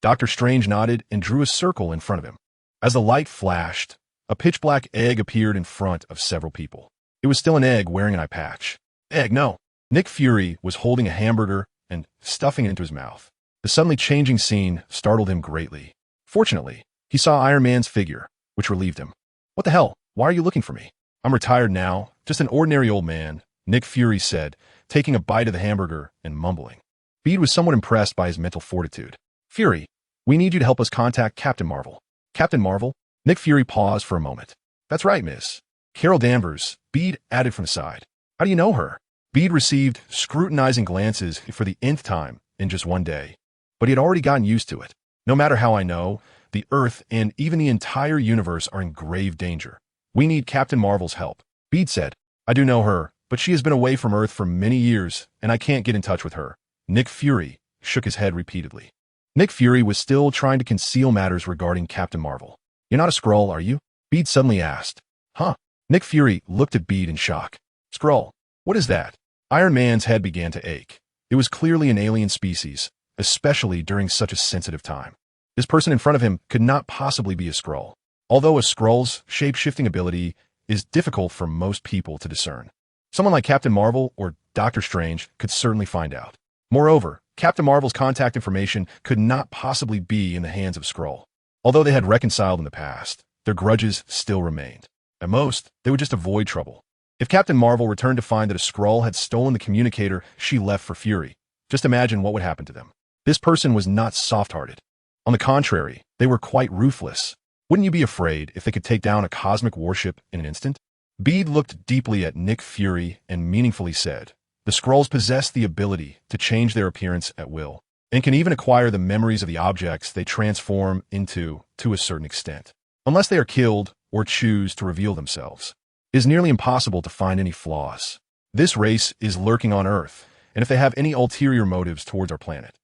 Speaker 1: Doctor Strange nodded and drew a circle in front of him. As the light flashed, a pitch-black egg appeared in front of several people. It was still an egg wearing an eye patch. Egg, no. Nick Fury was holding a hamburger and stuffing it into his mouth. The suddenly changing scene startled him greatly. Fortunately, he saw Iron Man's figure, which relieved him. What the hell? Why are you looking for me? I'm retired now, just an ordinary old man, Nick Fury said, taking a bite of the hamburger and mumbling. Bede was somewhat impressed by his mental fortitude. Fury, we need you to help us contact Captain Marvel. Captain Marvel? Nick Fury paused for a moment. That's right, miss. Carol Danvers, Bede added from the side. How do you know her? Bede received scrutinizing glances for the nth time in just one day, but he had already gotten used to it. No matter how I know, the Earth and even the entire universe are in grave danger. We need Captain Marvel's help. Bede said, I do know her, but she has been away from Earth for many years, and I can't get in touch with her. Nick Fury shook his head repeatedly. Nick Fury was still trying to conceal matters regarding Captain Marvel. You're not a Skrull, are you? Bede suddenly asked. Huh? Nick Fury looked at Bede in shock. Skrull? What is that? Iron Man's head began to ache. It was clearly an alien species, especially during such a sensitive time. This person in front of him could not possibly be a Skrull, although a Skrull's shape-shifting ability is difficult for most people to discern. Someone like Captain Marvel or Doctor Strange could certainly find out. Moreover, Captain Marvel's contact information could not possibly be in the hands of Skrull. Although they had reconciled in the past, their grudges still remained. At most, they would just avoid trouble. If Captain Marvel returned to find that a Skrull had stolen the communicator she left for Fury, just imagine what would happen to them. This person was not soft-hearted. On the contrary, they were quite ruthless. Wouldn't you be afraid if they could take down a cosmic warship in an instant? Bede looked deeply at Nick Fury and meaningfully said, the Skrulls possess the ability to change their appearance at will, and can even acquire the memories of the objects they transform into to a certain extent. Unless they are killed or choose to reveal themselves, it is nearly impossible to find any flaws. This race is lurking on Earth, and if they have any ulterior motives towards our planet.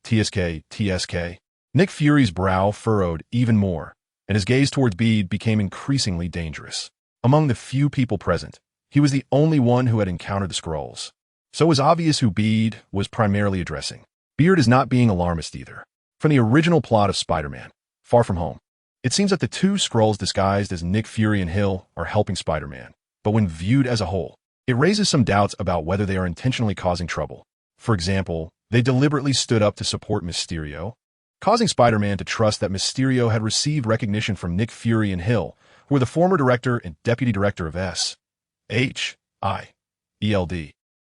Speaker 1: TSK. Nick Fury's brow furrowed even more, and his gaze towards Bede became increasingly dangerous. Among the few people present, he was the only one who had encountered the Skrulls, so it was obvious who Bede was primarily addressing. Beard is not being alarmist either. From the original plot of Spider-Man, Far From Home, it seems that the two Skrulls disguised as Nick Fury and Hill are helping Spider-Man, but when viewed as a whole, it raises some doubts about whether they are intentionally causing trouble. For example, they deliberately stood up to support Mysterio, causing Spider-Man to trust that Mysterio had received recognition from Nick Fury and Hill, who were the former director and deputy director of S.H.I.E.L.D.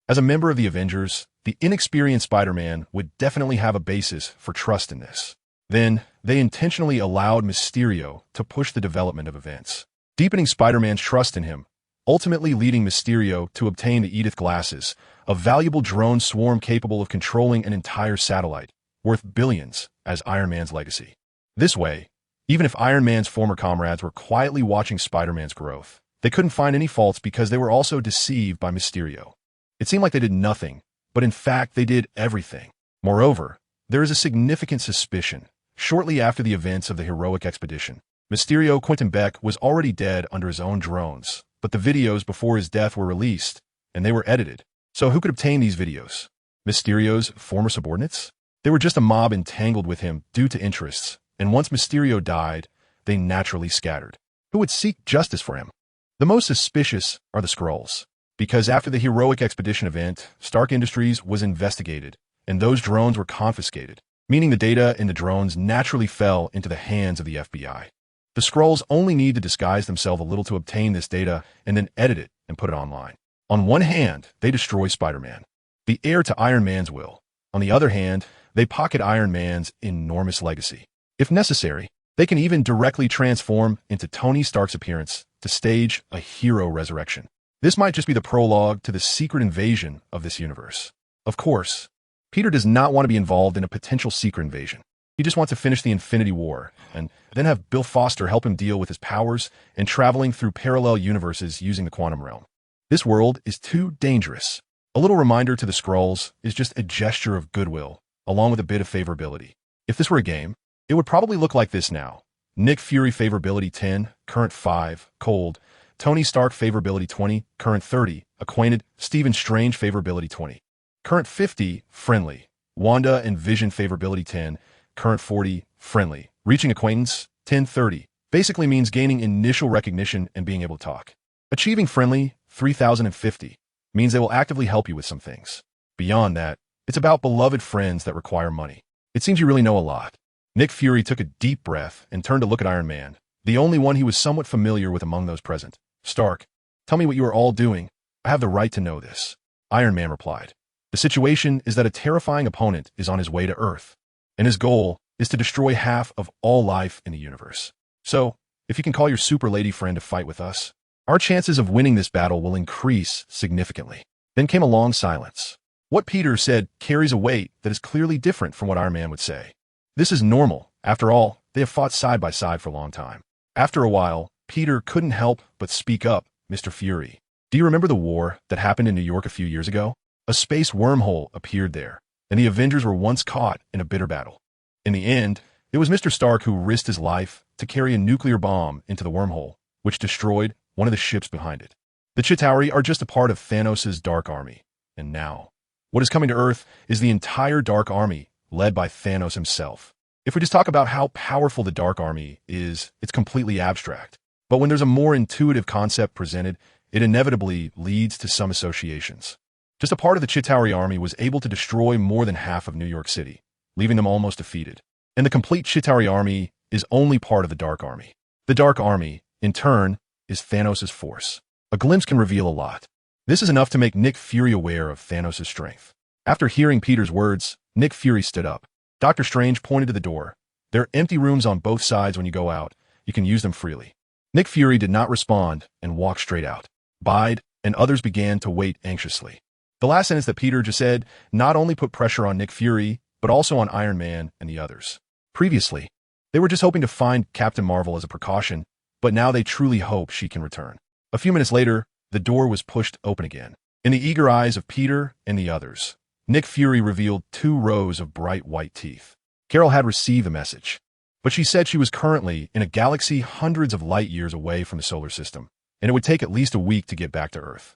Speaker 1: As a member of the Avengers, the inexperienced Spider-Man would definitely have a basis for trust in this. Then, they intentionally allowed Mysterio to push the development of events, deepening Spider-Man's trust in him, ultimately leading Mysterio to obtain the Edith glasses, a valuable drone swarm capable of controlling an entire satellite, worth billions, as Iron Man's legacy. This way, even if Iron Man's former comrades were quietly watching Spider-Man's growth, they couldn't find any faults because they were also deceived by Mysterio. It seemed like they did nothing, but in fact they did everything. Moreover, there is a significant suspicion. Shortly after the events of the heroic expedition, Mysterio Quentin Beck was already dead under his own drones, but the videos before his death were released, and they were edited. So who could obtain these videos? Mysterio's former subordinates? They were just a mob entangled with him due to interests, and once Mysterio died, they naturally scattered. Who would seek justice for him? The most suspicious are the Skrulls, because after the heroic expedition event, Stark Industries was investigated, and those drones were confiscated, meaning the data in the drones naturally fell into the hands of the FBI. The Skrulls only need to disguise themselves a little to obtain this data and then edit it and put it online. On one hand, they destroy Spider-Man, the heir to Iron Man's will. On the other hand, they pocket Iron Man's enormous legacy. If necessary, they can even directly transform into Tony Stark's appearance to stage a hero resurrection. This might just be the prologue to the secret invasion of this universe. Of course, Peter does not want to be involved in a potential secret invasion. He just wants to finish the Infinity War and then have Bill Foster help him deal with his powers and traveling through parallel universes using the quantum realm. This world is too dangerous. A little reminder to the Skrulls is just a gesture of goodwill, along with a bit of favorability. If this were a game, it would probably look like this now. Nick Fury favorability 10, current 5, cold. Tony Stark favorability 20, current 30, acquainted. Stephen Strange favorability 20, current 50, friendly. Wanda and Vision favorability 10, current 40, friendly. Reaching acquaintance, 1030, basically means gaining initial recognition and being able to talk. Achieving friendly, 3050, means they will actively help you with some things. Beyond that, it's about beloved friends that require money. It seems you really know a lot. Nick Fury took a deep breath and turned to look at Iron Man, the only one he was somewhat familiar with among those present. Stark, tell me what you are all doing. I have the right to know this. Iron Man replied. The situation is that a terrifying opponent is on his way to Earth, and his goal is to destroy half of all life in the universe. So, if you can call your super lady friend to fight with us, our chances of winning this battle will increase significantly. Then came a long silence. What Peter said carries a weight that is clearly different from what Iron Man would say. This is normal. After all, they have fought side by side for a long time. After a while, Peter couldn't help but speak up. Mr. Fury, do you remember the war that happened in New York a few years ago? A space wormhole appeared there, and the Avengers were once caught in a bitter battle. In the end, it was Mr. Stark who risked his life to carry a nuclear bomb into the wormhole, which destroyed one of the ships behind it. The Chitauri are just a part of Thanos' Dark Army, and now, what is coming to Earth is the entire Dark Army, led by Thanos himself. If we just talk about how powerful the Dark Army is, it's completely abstract. But when there's a more intuitive concept presented, it inevitably leads to some associations. Just a part of the Chitauri army was able to destroy more than half of New York City, leaving them almost defeated. And the complete Chitauri army is only part of the Dark Army. The Dark Army, in turn, is Thanos' force. A glimpse can reveal a lot. This is enough to make Nick Fury aware of Thanos' strength. After hearing Peter's words, Nick Fury stood up. Doctor Strange pointed to the door. There are empty rooms on both sides when you go out. You can use them freely. Nick Fury did not respond and walked straight out. Bide and others began to wait anxiously. The last sentence that Peter just said not only put pressure on Nick Fury, but also on Iron Man and the others. Previously, they were just hoping to find Captain Marvel as a precaution, but now they truly hope she can return. A few minutes later, the door was pushed open again. In the eager eyes of Peter and the others, Nick Fury revealed 2 rows of bright white teeth. Carol had received the message, but she said she was currently in a galaxy hundreds of light years away from the solar system, and it would take at least a week to get back to Earth.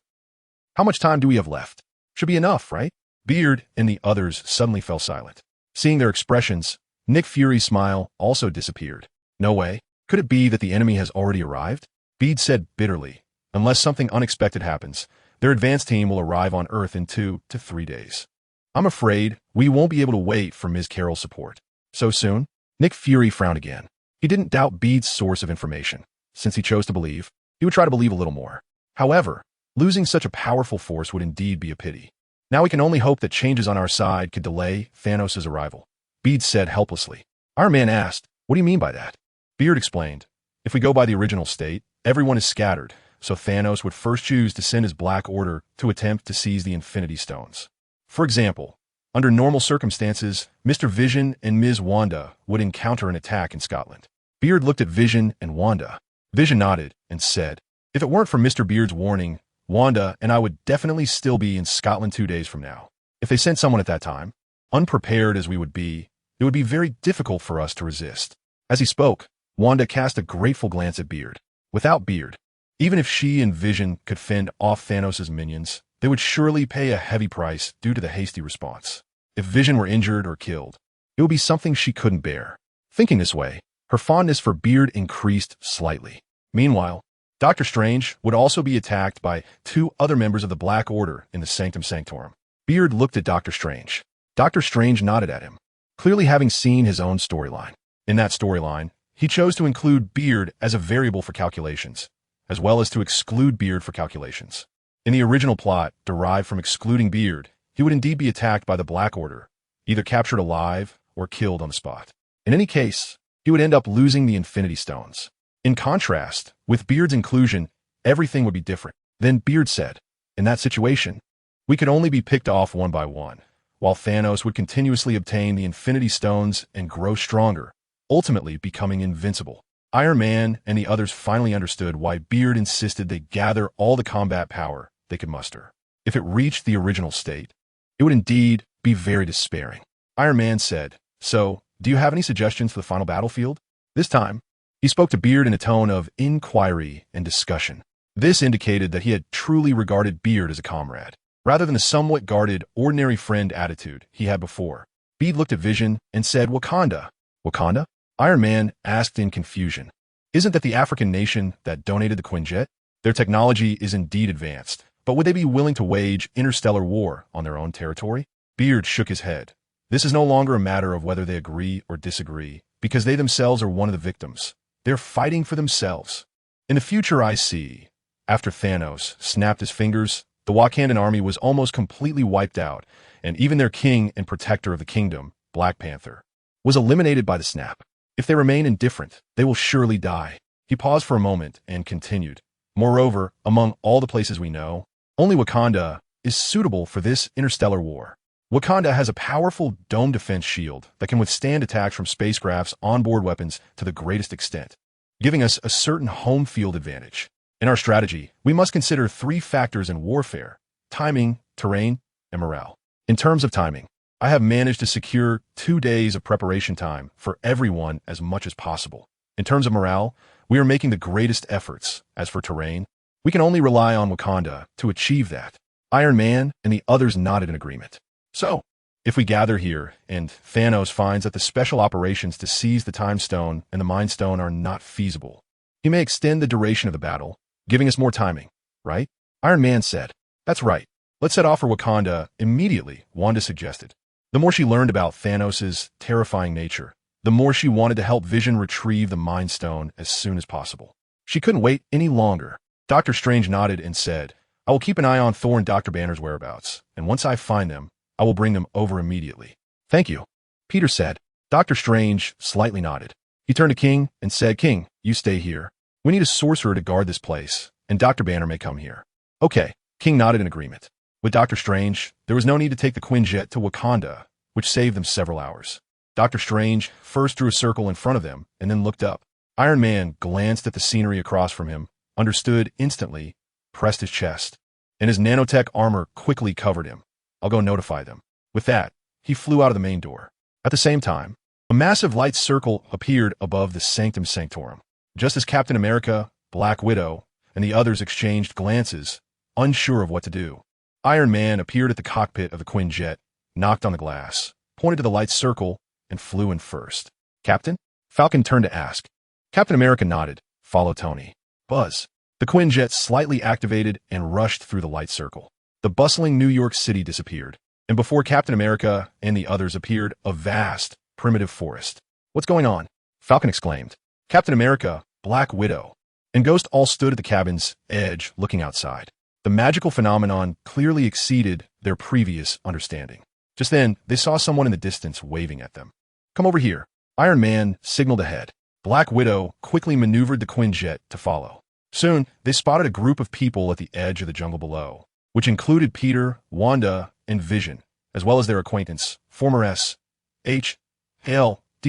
Speaker 1: How much time do we have left? Should be enough, right? Beard and the others suddenly fell silent. Seeing their expressions, Nick Fury's smile also disappeared. No way. Could it be that the enemy has already arrived? Bede said bitterly, unless something unexpected happens, their advance team will arrive on Earth in 2 to 3 days. I'm afraid we won't be able to wait for Ms. Carroll's support. So soon? Nick Fury frowned again. He didn't doubt Bede's source of information. Since he chose to believe, he would try to believe a little more. However, losing such a powerful force would indeed be a pity. Now we can only hope that changes on our side could delay Thanos' arrival. Bede said helplessly. Iron Man asked, what do you mean by that? Beard explained, if we go by the original state, everyone is scattered, so Thanos would first choose to send his Black Order to attempt to seize the Infinity Stones. For example, Under normal circumstances, Mr. Vision and Ms. Wanda would encounter an attack in Scotland. Beard looked at Vision and Wanda. Vision nodded and said, "If it weren't for Mr. Beard's warning, Wanda and I would definitely still be in Scotland 2 days from now. If they sent someone at that time, unprepared as we would be, it would be very difficult for us to resist." As he spoke, Wanda cast a grateful glance at Beard. Without Beard, even if she and Vision could fend off Thanos' minions, they would surely pay a heavy price due to the hasty response. If Vision were injured or killed, it would be something she couldn't bear. Thinking this way, her fondness for Beard increased slightly. Meanwhile, Doctor Strange would also be attacked by 2 other members of the Black Order in the Sanctum Sanctorum. Beard looked at Doctor Strange. Doctor Strange nodded at him, clearly having seen his own storyline. In that storyline, he chose to include Beard as a variable for calculations, as well as to exclude Beard for calculations. In the original plot, derived from excluding Beard, he would indeed be attacked by the Black Order, either captured alive or killed on the spot. In any case, he would end up losing the Infinity Stones. In contrast, with Beard's inclusion, everything would be different. Then Beard said, "In that situation, we could only be picked off one by one, while Thanos would continuously obtain the Infinity Stones and grow stronger, ultimately becoming invincible." Iron Man and the others finally understood why Beard insisted they gather all the combat power they could muster. If it reached the original state, it would indeed be very despairing. Iron Man said, "So, do you have any suggestions for the final battlefield?" This time, he spoke to Beard in a tone of inquiry and discussion. This indicated that he had truly regarded Beard as a comrade, rather than the somewhat guarded, ordinary friend attitude he had before. Beard looked at Vision and said, "Wakanda." "Wakanda?" Iron Man asked in confusion. "Isn't that the African nation that donated the Quinjet? Their technology is indeed advanced, but would they be willing to wage interstellar war on their own territory?" Beard shook his head. "This is no longer a matter of whether they agree or disagree, because they themselves are one of the victims. They're fighting for themselves. In the future I see, after Thanos snapped his fingers, the Wakandan army was almost completely wiped out, and even their king and protector of the kingdom, Black Panther, was eliminated by the snap. If they remain indifferent, they will surely die." He paused for a moment and continued, "Moreover, among all the places we know, only Wakanda is suitable for this interstellar war. Wakanda has a powerful dome defense shield that can withstand attacks from spacecraft's onboard weapons to the greatest extent, giving us a certain home field advantage. In our strategy, we must consider 3 factors in warfare: timing, terrain, and morale. In terms of timing, I have managed to secure 2 days of preparation time for everyone as much as possible. In terms of morale, we are making the greatest efforts. As for terrain, we can only rely on Wakanda to achieve that." Iron Man and the others nodded in agreement. "So, if we gather here and Thanos finds that the special operations to seize the Time Stone and the Mind Stone are not feasible, he may extend the duration of the battle, giving us more timing, right?" Iron Man said, "That's right. Let's set off for Wakanda immediately," Wanda suggested. The more she learned about Thanos' terrifying nature, the more she wanted to help Vision retrieve the Mind Stone as soon as possible. She couldn't wait any longer. Doctor Strange nodded and said, "I will keep an eye on Thor and Dr. Banner's whereabouts, and once I find them, I will bring them over immediately." "Thank you," Peter said. Doctor Strange slightly nodded. He turned to King and said, "King, you stay here. We need a sorcerer to guard this place, and Dr. Banner may come here." "Okay," King nodded in agreement. With Doctor Strange, there was no need to take the Quinjet to Wakanda, which saved them several hours. Doctor Strange first drew a circle in front of them and then looked up. Iron Man glanced at the scenery across from him, understood instantly, pressed his chest, and his nanotech armor quickly covered him. "I'll go notify them." With that, he flew out of the main door. At the same time, a massive light circle appeared above the Sanctum Sanctorum. Just as Captain America, Black Widow, and the others exchanged glances, unsure of what to do, Iron Man appeared at the cockpit of the Quinjet, knocked on the glass, pointed to the light circle, and flew in first. "Captain?" Falcon turned to ask. Captain America nodded. "Follow Tony." Buzz. The Quinjet slightly activated and rushed through the light circle. The bustling New York City disappeared, and before Captain America and the others appeared a vast, primitive forest. "What's going on?" Falcon exclaimed. Captain America, Black Widow, and Ghost all stood at the cabin's edge looking outside. The magical phenomenon clearly exceeded their previous understanding. Just then, they saw someone in the distance waving at them. "Come over here." Iron Man signaled ahead. Black Widow quickly maneuvered the Quinjet to follow. Soon, they spotted a group of people at the edge of the jungle below, which included Peter, Wanda, and Vision, as well as their acquaintance, former S.H.L.D.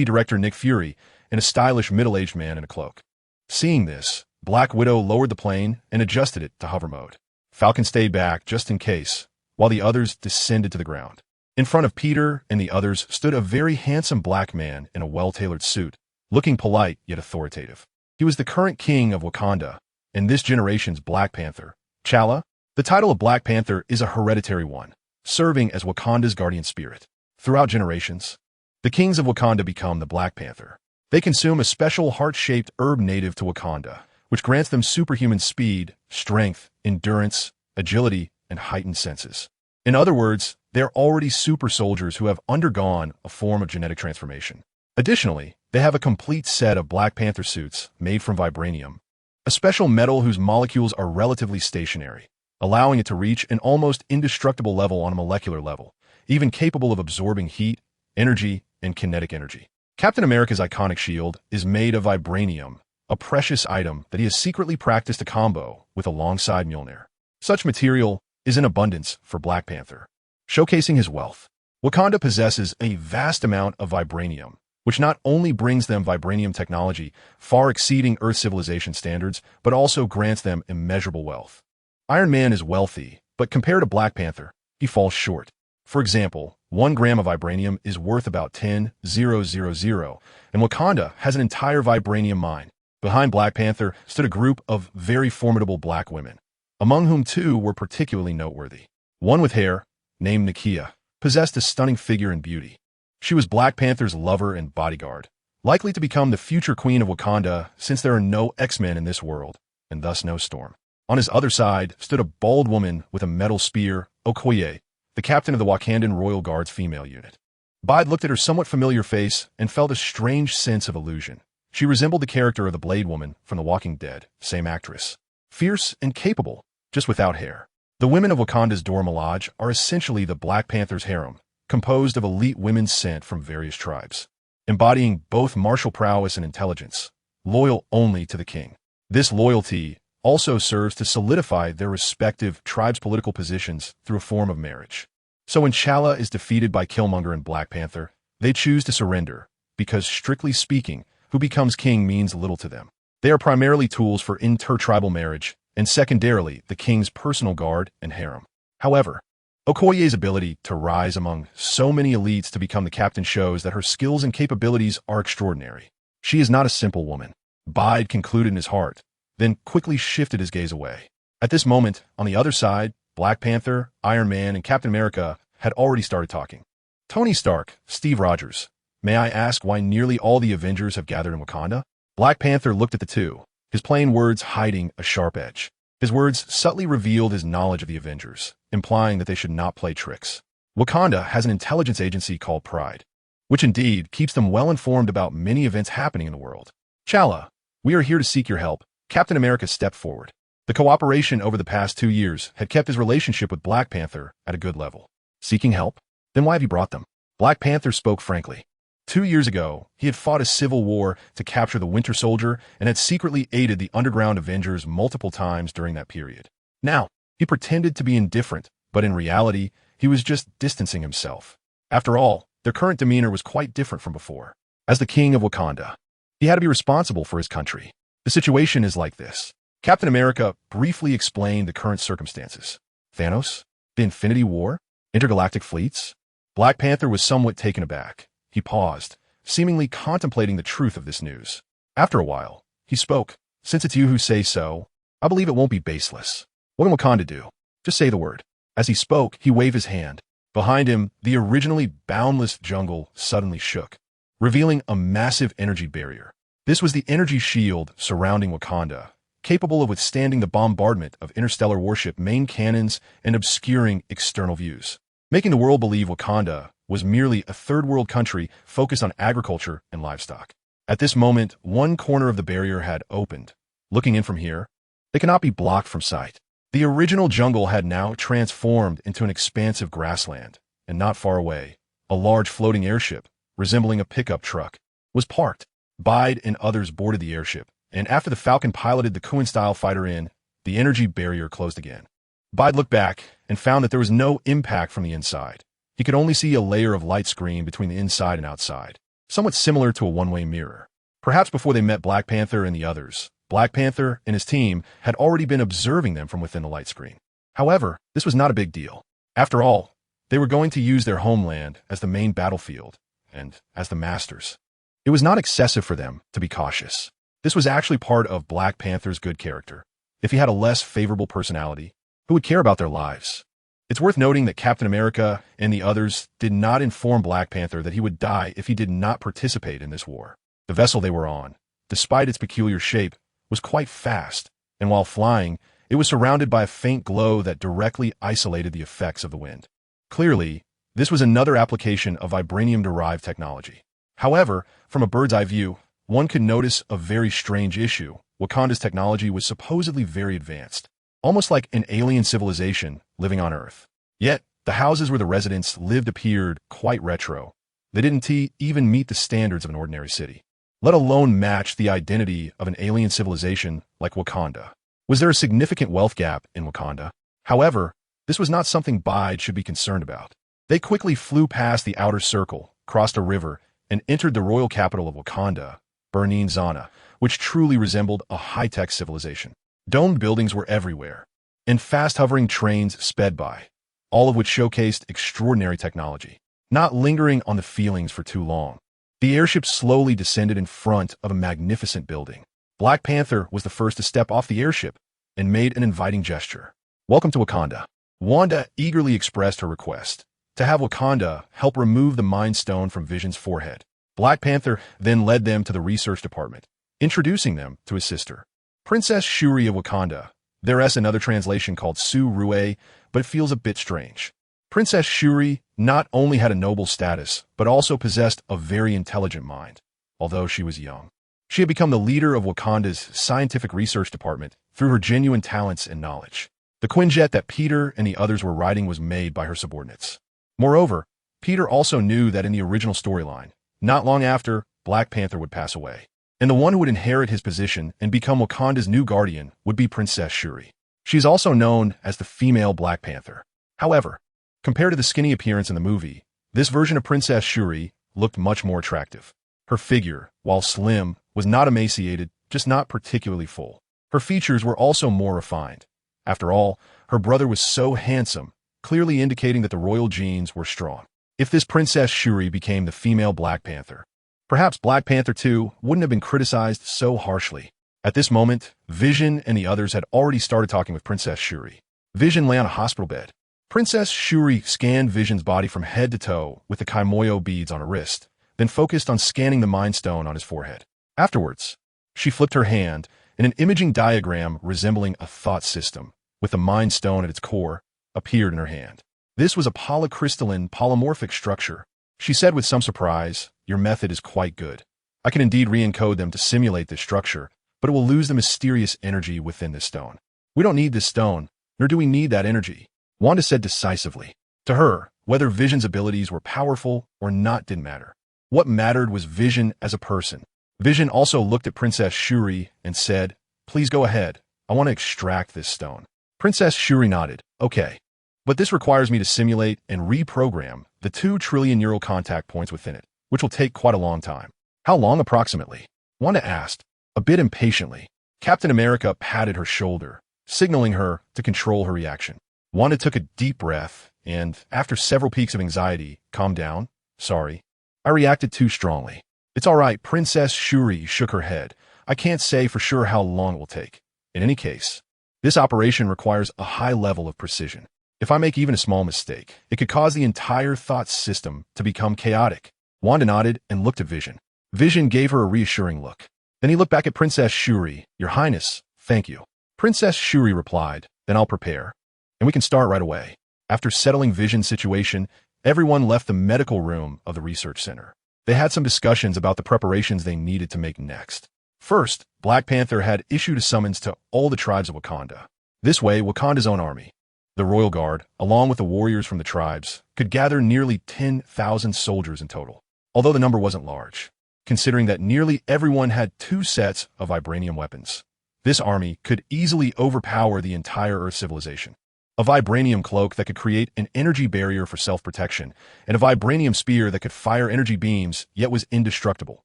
Speaker 1: director Nick Fury, and a stylish middle-aged man in a cloak. Seeing this, Black Widow lowered the plane and adjusted it to hover mode. Falcon stayed back just in case, while the others descended to the ground. In front of Peter and the others stood a very handsome black man in a well-tailored suit, looking polite yet authoritative. He was the current king of Wakanda, and this generation's Black Panther, T'Challa. The title of Black Panther is a hereditary one, serving as Wakanda's guardian spirit. Throughout generations, the kings of Wakanda become the Black Panther. They consume a special heart-shaped herb native to Wakanda, which grants them superhuman speed, strength, endurance, agility, and heightened senses. In other words, they're already super soldiers who have undergone a form of genetic transformation. Additionally, they have a complete set of Black Panther suits made from vibranium, a special metal whose molecules are relatively stationary, allowing it to reach an almost indestructible level on a molecular level, even capable of absorbing heat, energy, and kinetic energy. Captain America's iconic shield is made of vibranium, a precious item that he has secretly practiced a combo with alongside Mjolnir. Such material is in abundance for Black Panther. Showcasing his wealth, Wakanda possesses a vast amount of vibranium, which not only brings them vibranium technology far exceeding Earth civilization standards, but also grants them immeasurable wealth. Iron Man is wealthy, but compared to Black Panther, he falls short. For example, 1 gram of vibranium is worth about 10,000, and Wakanda has an entire vibranium mine. Behind Black Panther stood a group of very formidable black women, among whom 2 were particularly noteworthy. One with hair, named Nakia, possessed a stunning figure and beauty. She was Black Panther's lover and bodyguard, likely to become the future queen of Wakanda since there are no X-Men in this world, and thus no Storm. On his other side stood a bald woman with a metal spear, Okoye, the captain of the Wakandan Royal Guard's female unit. Bide looked at her somewhat familiar face and felt a strange sense of illusion. She resembled the character of the Blade Woman from The Walking Dead, same actress. Fierce and capable, just without hair. The women of Wakanda's Dora Milaje are essentially the Black Panther's harem, composed of elite women sent from various tribes, embodying both martial prowess and intelligence, loyal only to the king. This loyalty also serves to solidify their respective tribes' political positions through a form of marriage. So when T'Challa is defeated by Killmonger and Black Panther, they choose to surrender, because strictly speaking, who becomes king means little to them. They are primarily tools for intertribal marriage, and secondarily, the king's personal guard and harem. However, Okoye's ability to rise among so many elites to become the captain shows that her skills and capabilities are extraordinary. She is not a simple woman, Bide concluded in his heart, then quickly shifted his gaze away. At this moment, on the other side, Black Panther, Iron Man, and Captain America had already started talking. Tony Stark, Steve Rogers, may I ask why nearly all the Avengers have gathered in Wakanda? Black Panther looked at the two, his plain words hiding a sharp edge. His words subtly revealed his knowledge of the Avengers, implying that they should not play tricks. Wakanda has an intelligence agency called Pride, which indeed keeps them well informed about many events happening in the world. T'Challa, we are here to seek your help. Captain America stepped forward. The cooperation over the past 2 years had kept his relationship with Black Panther at a good level. Seeking help? Then why have you brought them? Black Panther spoke frankly. 2 years ago, he had fought a civil war to capture the Winter Soldier and had secretly aided the underground Avengers multiple times during that period. Now, he pretended to be indifferent, but in reality, he was just distancing himself. After all, their current demeanor was quite different from before. As the king of Wakanda, he had to be responsible for his country. The situation is like this. Captain America briefly explained the current circumstances. Thanos? The Infinity War? Intergalactic fleets? Black Panther was somewhat taken aback. He paused, seemingly contemplating the truth of this news. After a while, he spoke. Since it's you who say so, I believe it won't be baseless. What can Wakanda do? Just say the word. As he spoke, he waved his hand. Behind him, the originally boundless jungle suddenly shook, revealing a massive energy barrier. This was the energy shield surrounding Wakanda, capable of withstanding the bombardment of interstellar warship main cannons and obscuring external views, making the world believe Wakanda was merely a third-world country focused on agriculture and livestock. At this moment, one corner of the barrier had opened. Looking in from here, they cannot be blocked from sight. The original jungle had now transformed into an expansive grassland, and not far away, a large floating airship, resembling a pickup truck, was parked. Bide and others boarded the airship, and after the Falcon piloted the Kuan-style fighter in, the energy barrier closed again. Bide looked back and found that there was no impact from the inside. He could only see a layer of light screen between the inside and outside, somewhat similar to a one-way mirror. Perhaps before they met Black Panther and the others, Black Panther and his team had already been observing them from within the light screen. However, this was not a big deal. After all, they were going to use their homeland as the main battlefield and as the masters. It was not excessive for them to be cautious. This was actually part of Black Panther's good character. If he had a less favorable personality, who would care about their lives? It's worth noting that Captain America and the others did not inform Black Panther that he would die if he did not participate in this war. The vessel they were on, despite its peculiar shape, was quite fast, and while flying, it was surrounded by a faint glow that directly isolated the effects of the wind. Clearly, this was another application of vibranium-derived technology. However, from a bird's-eye view, one could notice a very strange issue. Wakanda's technology was supposedly very advanced, almost like an alien civilization living on Earth. Yet, the houses where the residents lived appeared quite retro. They didn't even meet the standards of an ordinary city, let alone match the identity of an alien civilization like Wakanda. Was there a significant wealth gap in Wakanda? However, this was not something Bide should be concerned about. They quickly flew past the outer circle, crossed a river, and entered the royal capital of Wakanda, Burning Zana, which truly resembled a high-tech civilization. Domed buildings were everywhere, and fast-hovering trains sped by, all of which showcased extraordinary technology. Not lingering on the feelings for too long, the airship slowly descended in front of a magnificent building. Black Panther was the first to step off the airship and made an inviting gesture. "Welcome to Wakanda." Wanda eagerly expressed her request to have Wakanda help remove the Mind Stone from Vision's forehead. Black Panther then led them to the research department, introducing them to his sister, Princess Shuri of Wakanda. There's another translation called Su Rue, but it feels a bit strange. Princess Shuri not only had a noble status, but also possessed a very intelligent mind, although she was young. She had become the leader of Wakanda's scientific research department through her genuine talents and knowledge. The Quinjet that Peter and the others were riding was made by her subordinates. Moreover, Peter also knew that in the original storyline, not long after, Black Panther would pass away, and the one who would inherit his position and become Wakanda's new guardian would be Princess Shuri. She is also known as the female Black Panther. However, compared to the skinny appearance in the movie, this version of Princess Shuri looked much more attractive. Her figure, while slim, was not emaciated, just not particularly full. Her features were also more refined. After all, her brother was so handsome, clearly indicating that the royal genes were strong. If this Princess Shuri became the female Black Panther, perhaps Black Panther 2 wouldn't have been criticized so harshly. At this moment, Vision and the others had already started talking with Princess Shuri. Vision lay on a hospital bed. Princess Shuri scanned Vision's body from head to toe with the Kimoyo beads on her wrist, then focused on scanning the Mind Stone on his forehead. Afterwards, she flipped her hand, and an imaging diagram resembling a thought system, with the Mind Stone at its core, appeared in her hand. This was a polycrystalline polymorphic structure. She said with some surprise, "Your method is quite good. I can indeed re-encode them to simulate this structure, but it will lose the mysterious energy within this stone. We don't need this stone, nor do we need that energy," Wanda said decisively. To her, whether Vision's abilities were powerful or not didn't matter. What mattered was Vision as a person. Vision also looked at Princess Shuri and said, "Please go ahead. I want to extract this stone." Princess Shuri nodded. "Okay. But this requires me to simulate and reprogram the 2 trillion neural contact points within it, which will take quite a long time." "How long approximately?" Wanda asked, a bit impatiently. Captain America patted her shoulder, signaling her to control her reaction. Wanda took a deep breath and, after several peaks of anxiety, calmed down. "Sorry. I reacted too strongly." "It's all right." Princess Shuri shook her head. "I can't say for sure how long it will take. In any case, this operation requires a high level of precision. If I make even a small mistake, it could cause the entire thought system to become chaotic." Wanda nodded and looked at Vision. Vision gave her a reassuring look. Then he looked back at Princess Shuri. "Your Highness, thank you." Princess Shuri replied, "Then I'll prepare, and we can start right away." After settling Vision's situation, everyone left the medical room of the research center. They had some discussions about the preparations they needed to make next. First, Black Panther had issued a summons to all the tribes of Wakanda. This way, Wakanda's own army, the Royal Guard, along with the warriors from the tribes, could gather nearly 10,000 soldiers in total, although the number wasn't large, considering that nearly everyone had 2 sets of vibranium weapons. This army could easily overpower the entire Earth civilization. a vibranium cloak that could create an energy barrier for self-protection, and a vibranium spear that could fire energy beams yet was indestructible.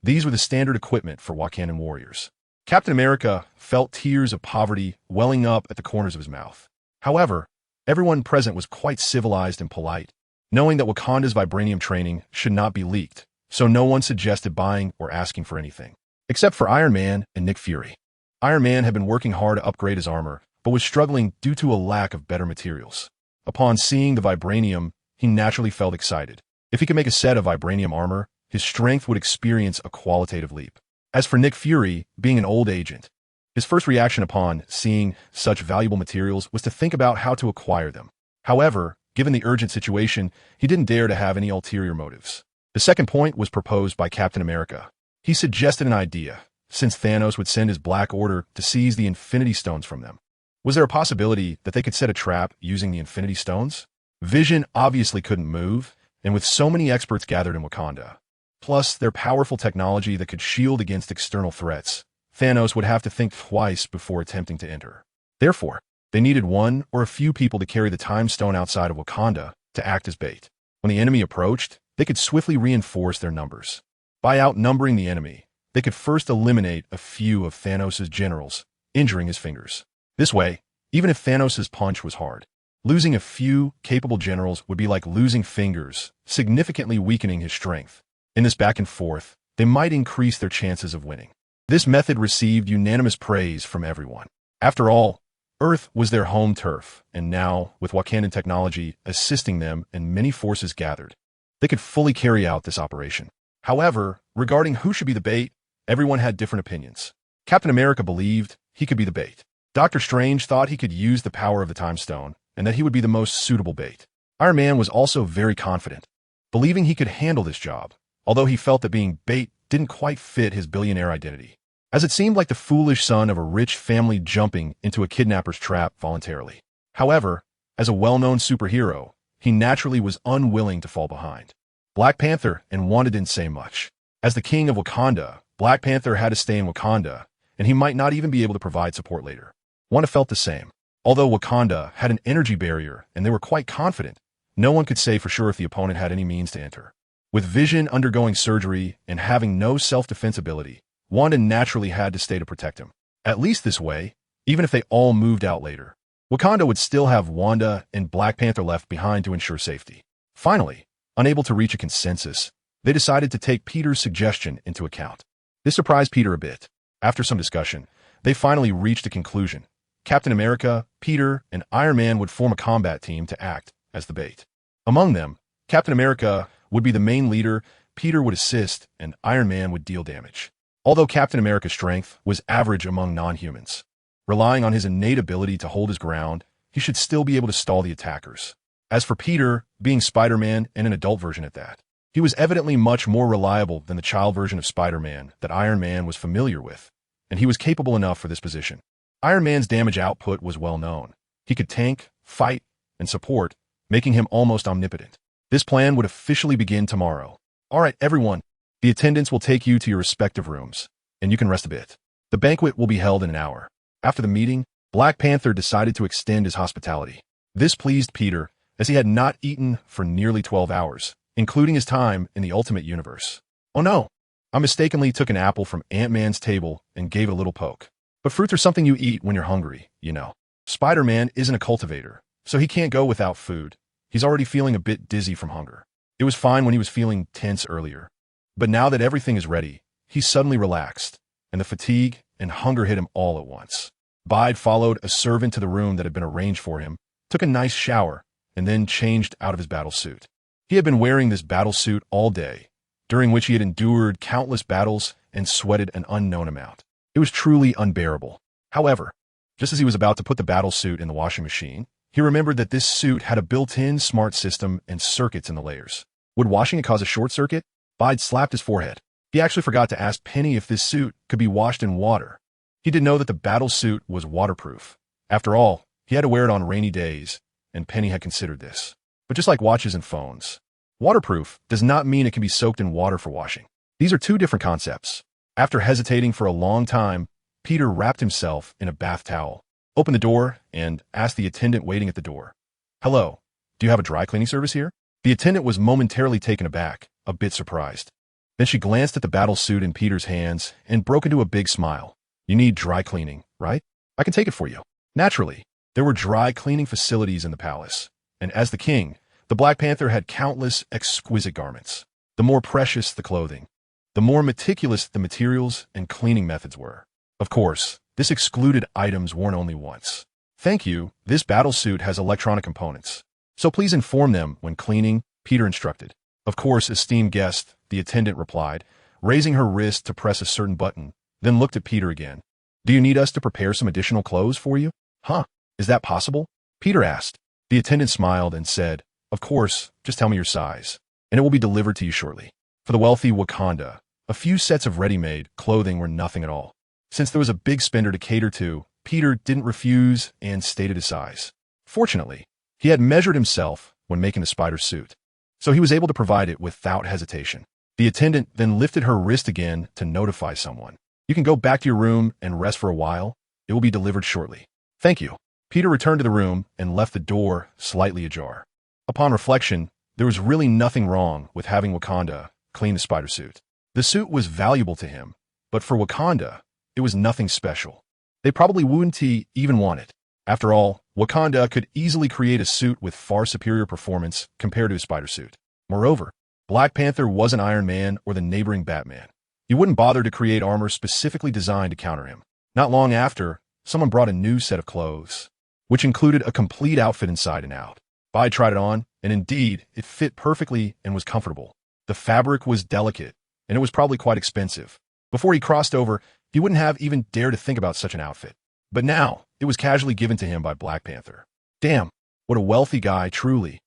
Speaker 1: These were the standard equipment for Wakandan warriors. Captain America felt tears of poverty welling up at the corners of his mouth. However, everyone present was quite civilized and polite, knowing that Wakanda's vibranium training should not be leaked, so no one suggested buying or asking for anything, except for Iron Man and Nick Fury. Iron Man had been working hard to upgrade his armor, but was struggling due to a lack of better materials. Upon seeing the vibranium, he naturally felt excited. If he could make a set of vibranium armor, his strength would experience a qualitative leap. As for Nick Fury, being an old agent, his first reaction upon seeing such valuable materials was to think about how to acquire them. However, given the urgent situation, he didn't dare to have any ulterior motives. The second point was proposed by Captain America. He suggested an idea, since Thanos would send his Black Order to seize the Infinity Stones from them. Was there a possibility that they could set a trap using the Infinity Stones? Vision obviously couldn't move, and with so many experts gathered in Wakanda, plus their powerful technology that could shield against external threats, Thanos would have to think twice before attempting to enter. Therefore, they needed one or a few people to carry the Time Stone outside of Wakanda to act as bait. When the enemy approached, they could swiftly reinforce their numbers. By outnumbering the enemy, they could first eliminate a few of Thanos' generals, injuring his fingers. This way, even if Thanos' punch was hard, losing a few capable generals would be like losing fingers, significantly weakening his strength. In this back and forth, they might increase their chances of winning. This method received unanimous praise from everyone. After all, Earth was their home turf, and now, with Wakandan technology assisting them and many forces gathered, they could fully carry out this operation. However, regarding who should be the bait, everyone had different opinions. Captain America believed he could be the bait. Doctor Strange thought he could use the power of the Time Stone, and that he would be the most suitable bait. Iron Man was also very confident, believing he could handle this job, although he felt that being bait didn't quite fit his billionaire identity, as it seemed like the foolish son of a rich family jumping into a kidnapper's trap voluntarily. However, as a well-known superhero, he naturally was unwilling to fall behind. Black Panther and Wanda didn't say much. As the king of Wakanda, Black Panther had to stay in Wakanda, and he might not even be able to provide support later. Wanda felt the same. Although Wakanda had an energy barrier and they were quite confident, no one could say for sure if the opponent had any means to enter. With Vision undergoing surgery and having no self-defense ability, Wanda naturally had to stay to protect him. At least this way, even if they all moved out later, Wakanda would still have Wanda and Black Panther left behind to ensure safety. Finally, unable to reach a consensus, they decided to take Peter's suggestion into account. This surprised Peter a bit. After some discussion, they finally reached a conclusion. Captain America, Peter, and Iron Man would form a combat team to act as the bait. Among them, Captain America would be the main leader, Peter would assist, and Iron Man would deal damage. Although Captain America's strength was average among non-humans, relying on his innate ability to hold his ground, he should still be able to stall the attackers. As for Peter, being Spider-Man and an adult version at that, he was evidently much more reliable than the child version of Spider-Man that Iron Man was familiar with, and he was capable enough for this position. Iron Man's damage output was well known. He could tank, fight, and support, making him almost omnipotent. This plan would officially begin tomorrow. All right, everyone, the attendants will take you to your respective rooms, and you can rest a bit. The banquet will be held in an hour. After the meeting, Black Panther decided to extend his hospitality. This pleased Peter, as he had not eaten for nearly 12 hours, including his time in the Ultimate Universe. Oh no, I mistakenly took an apple from Ant-Man's table and gave it a little poke. But fruits are something you eat when you're hungry, you know. Spider-Man isn't a cultivator, so he can't go without food. He's already feeling a bit dizzy from hunger. It was fine when he was feeling tense earlier. But now that everything is ready, he's suddenly relaxed, and the fatigue and hunger hit him all at once. Bide followed a servant to the room that had been arranged for him, took a nice shower, and then changed out of his battle suit. He had been wearing this battle suit all day, during which he had endured countless battles and sweated an unknown amount. It was truly unbearable. However, just as he was about to put the battle suit in the washing machine, he remembered that this suit had a built-in smart system and circuits in the layers. Would washing it cause a short circuit? Bide slapped his forehead. He actually forgot to ask Penny if this suit could be washed in water. He didn't know that the battle suit was waterproof. After all, he had to wear it on rainy days, and Penny had considered this. But just like watches and phones, waterproof does not mean it can be soaked in water for washing. These are two different concepts. After hesitating for a long time, Peter wrapped himself in a bath towel. opened the door, and asked the attendant waiting at the door, "Hello, do you have a dry cleaning service here?" The attendant was momentarily taken aback, a bit surprised. Then she glanced at the battle suit in Peter's hands and broke into a big smile. "You need dry cleaning, right? I can take it for you." Naturally, there were dry cleaning facilities in the palace, and as the king, the Black Panther had countless exquisite garments. The more precious the clothing, the more meticulous the materials and cleaning methods were. Of course, this excluded items worn only once. "Thank you, this battle suit has electronic components, so please inform them when cleaning," Peter instructed. "Of course, esteemed guest," the attendant replied, raising her wrist to press a certain button, then looked at Peter again. "Do you need us to prepare some additional clothes for you?" "Huh, is that possible?" Peter asked. The attendant smiled and said, "Of course, just tell me your size, and it will be delivered to you shortly." For the wealthy Wakanda, a few sets of ready-made clothing were nothing at all. Since there was a big spender to cater to, Peter didn't refuse and stated his size. Fortunately, he had measured himself when making the spider suit, so he was able to provide it without hesitation. The attendant then lifted her wrist again to notify someone. "You can go back to your room and rest for a while. It will be delivered shortly." "Thank you." Peter returned to the room and left the door slightly ajar. Upon reflection, there was really nothing wrong with having Wakanda clean the spider suit. The suit was valuable to him, but for Wakanda, it was nothing special. They probably wouldn't even want it. After all, Wakanda could easily create a suit with far superior performance compared to his spider suit. Moreover, Black Panther wasn't Iron Man or the neighboring Batman. He wouldn't bother to create armor specifically designed to counter him. Not long after, someone brought a new set of clothes, which included a complete outfit inside and out. Bide tried it on, and indeed, it fit perfectly and was comfortable. The fabric was delicate, and it was probably quite expensive. Before he crossed over, he wouldn't have even dared to think about such an outfit. But now, it was casually given to him by Black Panther. Damn, what a wealthy guy, truly.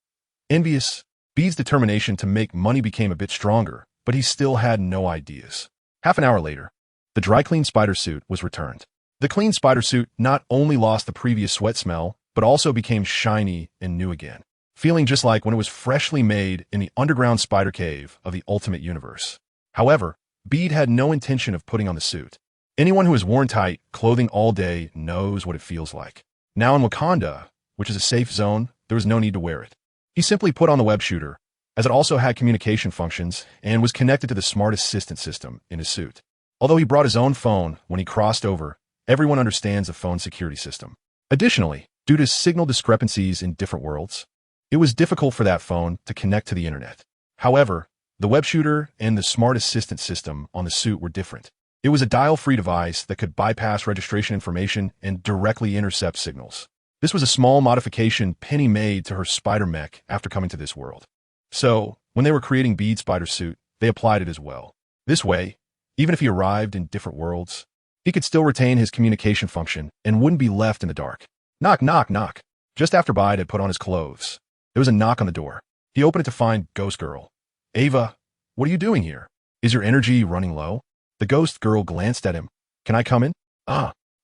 Speaker 1: Envious, Bede's determination to make money became a bit stronger, but he still had no ideas. Half an hour later, the dry-clean spider suit was returned. The clean spider suit not only lost the previous sweat smell, but also became shiny and new again, feeling just like when it was freshly made in the underground spider cave of the Ultimate Universe. However, Bede had no intention of putting on the suit. Anyone who has worn tight clothing all day knows what it feels like. Now in Wakanda, which is a safe zone, there was no need to wear it. He simply put on the web shooter, as it also had communication functions and was connected to the smart assistant system in his suit. Although he brought his own phone when he crossed over, everyone understands the phone security system. Additionally, due to signal discrepancies in different worlds, it was difficult for that phone to connect to the internet. However, the web shooter and the smart assistant system on the suit were different. It was a dial-free device that could bypass registration information and directly intercept signals. This was a small modification Penny made to her spider mech after coming to this world. So, when they were creating Bede's spider suit, they applied it as well. This way, even if he arrived in different worlds, he could still retain his communication function and wouldn't be left in the dark. Knock, knock, knock. Just after Bede had put on his clothes, there was a knock on the door. He opened it to find Ghost Girl. "Ava, what are you doing here? Is your energy running low?" The Ghost Girl glanced at him. "Can I come in?"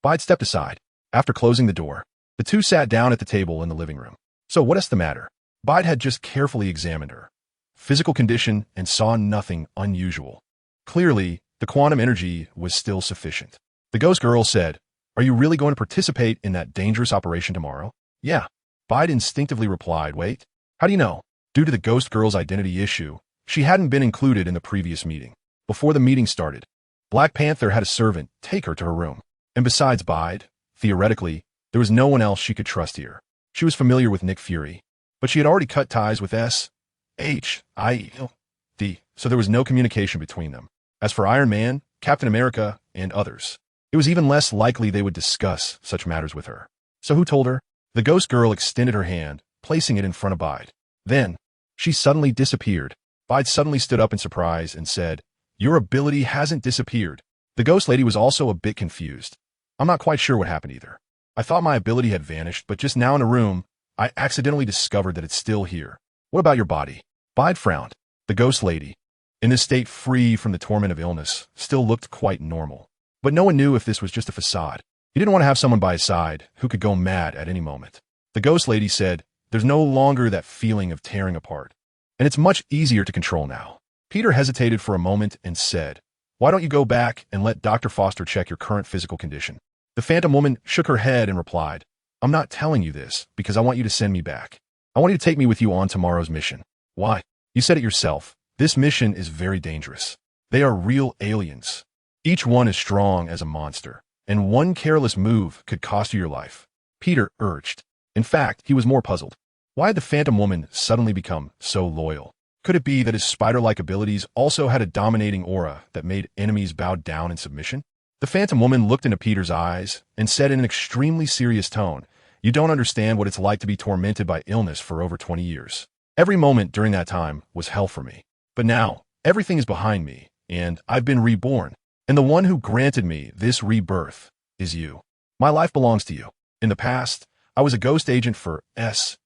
Speaker 1: Bede stepped aside. After closing the door, the two sat down at the table in the living room. "So what is the matter?" Bede had just carefully examined her physical condition and saw nothing unusual. Clearly, the quantum energy was still sufficient. The Ghost Girl said, "Are you really going to participate in that dangerous operation tomorrow?" "Yeah." Bede instinctively replied, "Wait, how do you know?" Due to the Ghost Girl's identity issue, she hadn't been included in the previous meeting. Before the meeting started, Black Panther had a servant take her to her room. And besides Bede, theoretically, there was no one else she could trust here. She was familiar with Nick Fury, but she had already cut ties with S.H.I.E.L.D., so there was no communication between them. As for Iron Man, Captain America, and others, it was even less likely they would discuss such matters with her. So who told her? The Ghost Girl extended her hand, placing it in front of Bede. Then, she suddenly disappeared. Bede suddenly stood up in surprise and said, "Your ability hasn't disappeared." The Ghost Lady was also a bit confused. "I'm not quite sure what happened either. I thought my ability had vanished, but just now in the room, I accidentally discovered that it's still here. What about your body?" Bede frowned. The Ghost Lady, in this state free from the torment of illness, still looked quite normal. But no one knew if this was just a facade. He didn't want to have someone by his side who could go mad at any moment. The Ghost Lady said, "There's no longer that feeling of tearing apart, and it's much easier to control now." Peter hesitated for a moment and said, "Why don't you go back and let Dr. Foster check your current physical condition?" The phantom woman shook her head and replied, I'm not telling you this because I want you to send me back. I want you to take me with you on tomorrow's mission. Why? You said it yourself. This mission is very dangerous. They are real aliens. Each one is strong as a monster, and one careless move could cost you your life. Peter urged. In fact, he was more puzzled. Why had the phantom woman suddenly become so loyal? Could it be that his spider-like abilities also had a dominating aura that made enemies bow down in submission? The phantom woman looked into Peter's eyes and said in an extremely serious tone, You don't understand what it's like to be tormented by illness for over 20 years. Every moment during that time was hell for me. But now, everything is behind me, and I've been reborn. And the one who granted me this rebirth is you. My life belongs to you. In the past, I was a ghost agent for SHIELD.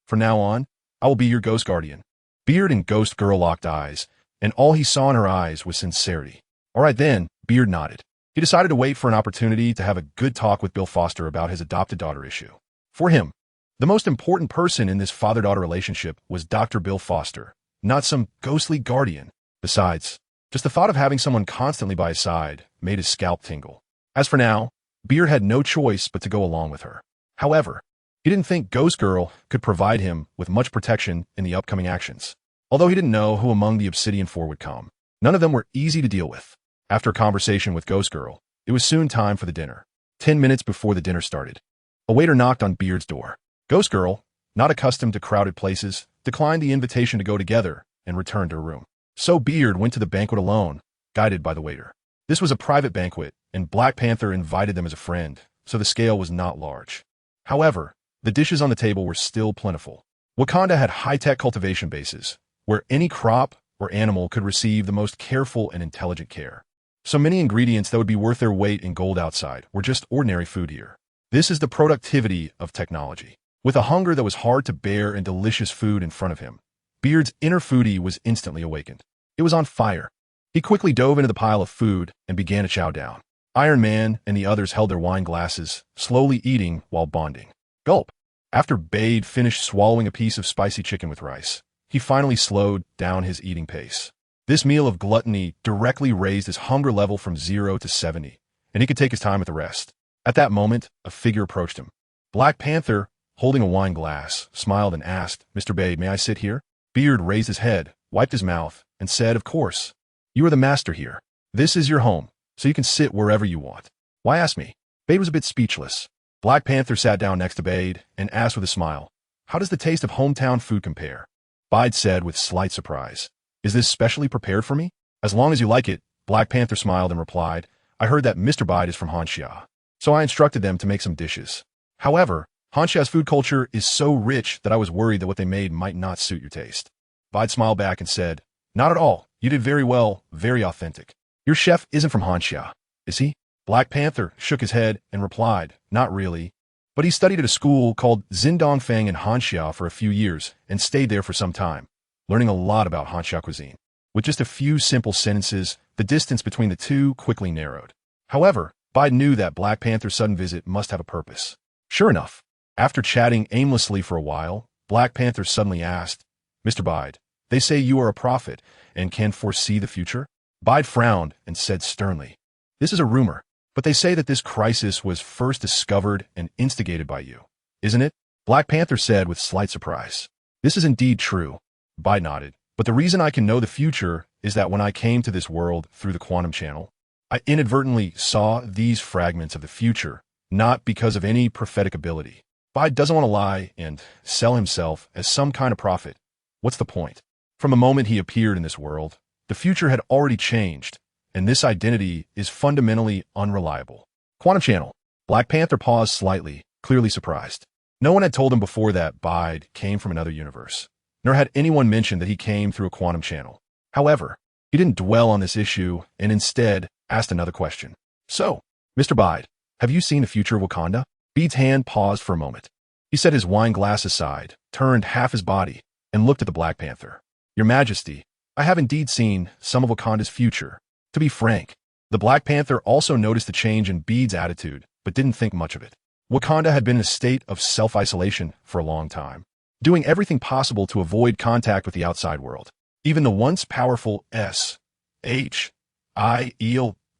Speaker 1: From now on, I will be your ghost guardian. Beard and Ghost Girl locked eyes, and all he saw in her eyes was sincerity. All right then, Beard nodded. He decided to wait for an opportunity to have a good talk with Bill Foster about his adopted daughter issue. For him, the most important person in this father-daughter relationship was Dr. Bill Foster, not some ghostly guardian. Besides, just the thought of having someone constantly by his side made his scalp tingle. As for now, Beard had no choice but to go along with her. However, he didn't think Ghost Girl could provide him with much protection in the upcoming actions. Although he didn't know who among the Obsidian Four would come, none of them were easy to deal with. After a conversation with Ghost Girl, it was soon time for the dinner. 10 minutes before the dinner started, a waiter knocked on Beard's door. Ghost Girl, not accustomed to crowded places, declined the invitation to go together and returned to her room. So Beard went to the banquet alone, guided by the waiter. This was a private banquet, and Black Panther invited them as a friend, so the scale was not large. However, the dishes on the table were still plentiful. Wakanda had high-tech cultivation bases, where any crop or animal could receive the most careful and intelligent care. So many ingredients that would be worth their weight in gold outside were just ordinary food here. This is the productivity of technology. With a hunger that was hard to bear and delicious food in front of him, Beard's inner foodie was instantly awakened. It was on fire. He quickly dove into the pile of food and began to chow down. Iron Man and the others held their wine glasses, slowly eating while bonding. Gulp. After Bade finished swallowing a piece of spicy chicken with rice, he finally slowed down his eating pace. This meal of gluttony directly raised his hunger level from 0 to 70, and he could take his time with the rest. At that moment, a figure approached him. Black Panther, holding a wine glass, smiled and asked, Mr. Bade, may I sit here? Beard raised his head, wiped his mouth, and said, Of course. You are the master here. This is your home, so you can sit wherever you want. Why ask me? Bade was a bit speechless. Black Panther sat down next to Bade and asked with a smile, How does the taste of hometown food compare? Bade said with slight surprise, Is this specially prepared for me? As long as you like it, Black Panther smiled and replied, I heard that Mr. Bade is from Hanxia, so I instructed them to make some dishes. However, Hanxia's food culture is so rich that I was worried that what they made might not suit your taste. Bade smiled back and said, Not at all. You did very well, very authentic. Your chef isn't from Hanxia, is he? Black Panther shook his head and replied, Not really. But he studied at a school called Xindongfang in Hanxia for a few years and stayed there for some time, learning a lot about Hanxia cuisine. With just a few simple sentences, the distance between the two quickly narrowed. However, Bade knew that Black Panther's sudden visit must have a purpose. Sure enough, after chatting aimlessly for a while, Black Panther suddenly asked, Mr. Bade, they say you are a prophet and can foresee the future? Bade frowned and said sternly, This is a rumor, but they say that this crisis was first discovered and instigated by you. Isn't it? Black Panther said with slight surprise. This is indeed true. Bade nodded, but the reason I can know the future is that when I came to this world through the quantum channel, I inadvertently saw these fragments of the future, not because of any prophetic ability. Bade doesn't want to lie and sell himself as some kind of prophet. What's the point? From the moment he appeared in this world, the future had already changed, and this identity is fundamentally unreliable. Quantum channel. Black Panther paused slightly, clearly surprised. No one had told him before that Bade came from another universe, nor had anyone mentioned that he came through a quantum channel. However, he didn't dwell on this issue and instead asked another question. So, Mr. Bade, have you seen the future of Wakanda? Bede's hand paused for a moment. He set his wine glass aside, turned half his body, and looked at the Black Panther. Your Majesty, I have indeed seen some of Wakanda's future. To be frank, the Black Panther also noticed the change in Bede's attitude, but didn't think much of it. Wakanda had been in a state of self-isolation for a long time, doing everything possible to avoid contact with the outside world. Even the once powerful SHIELD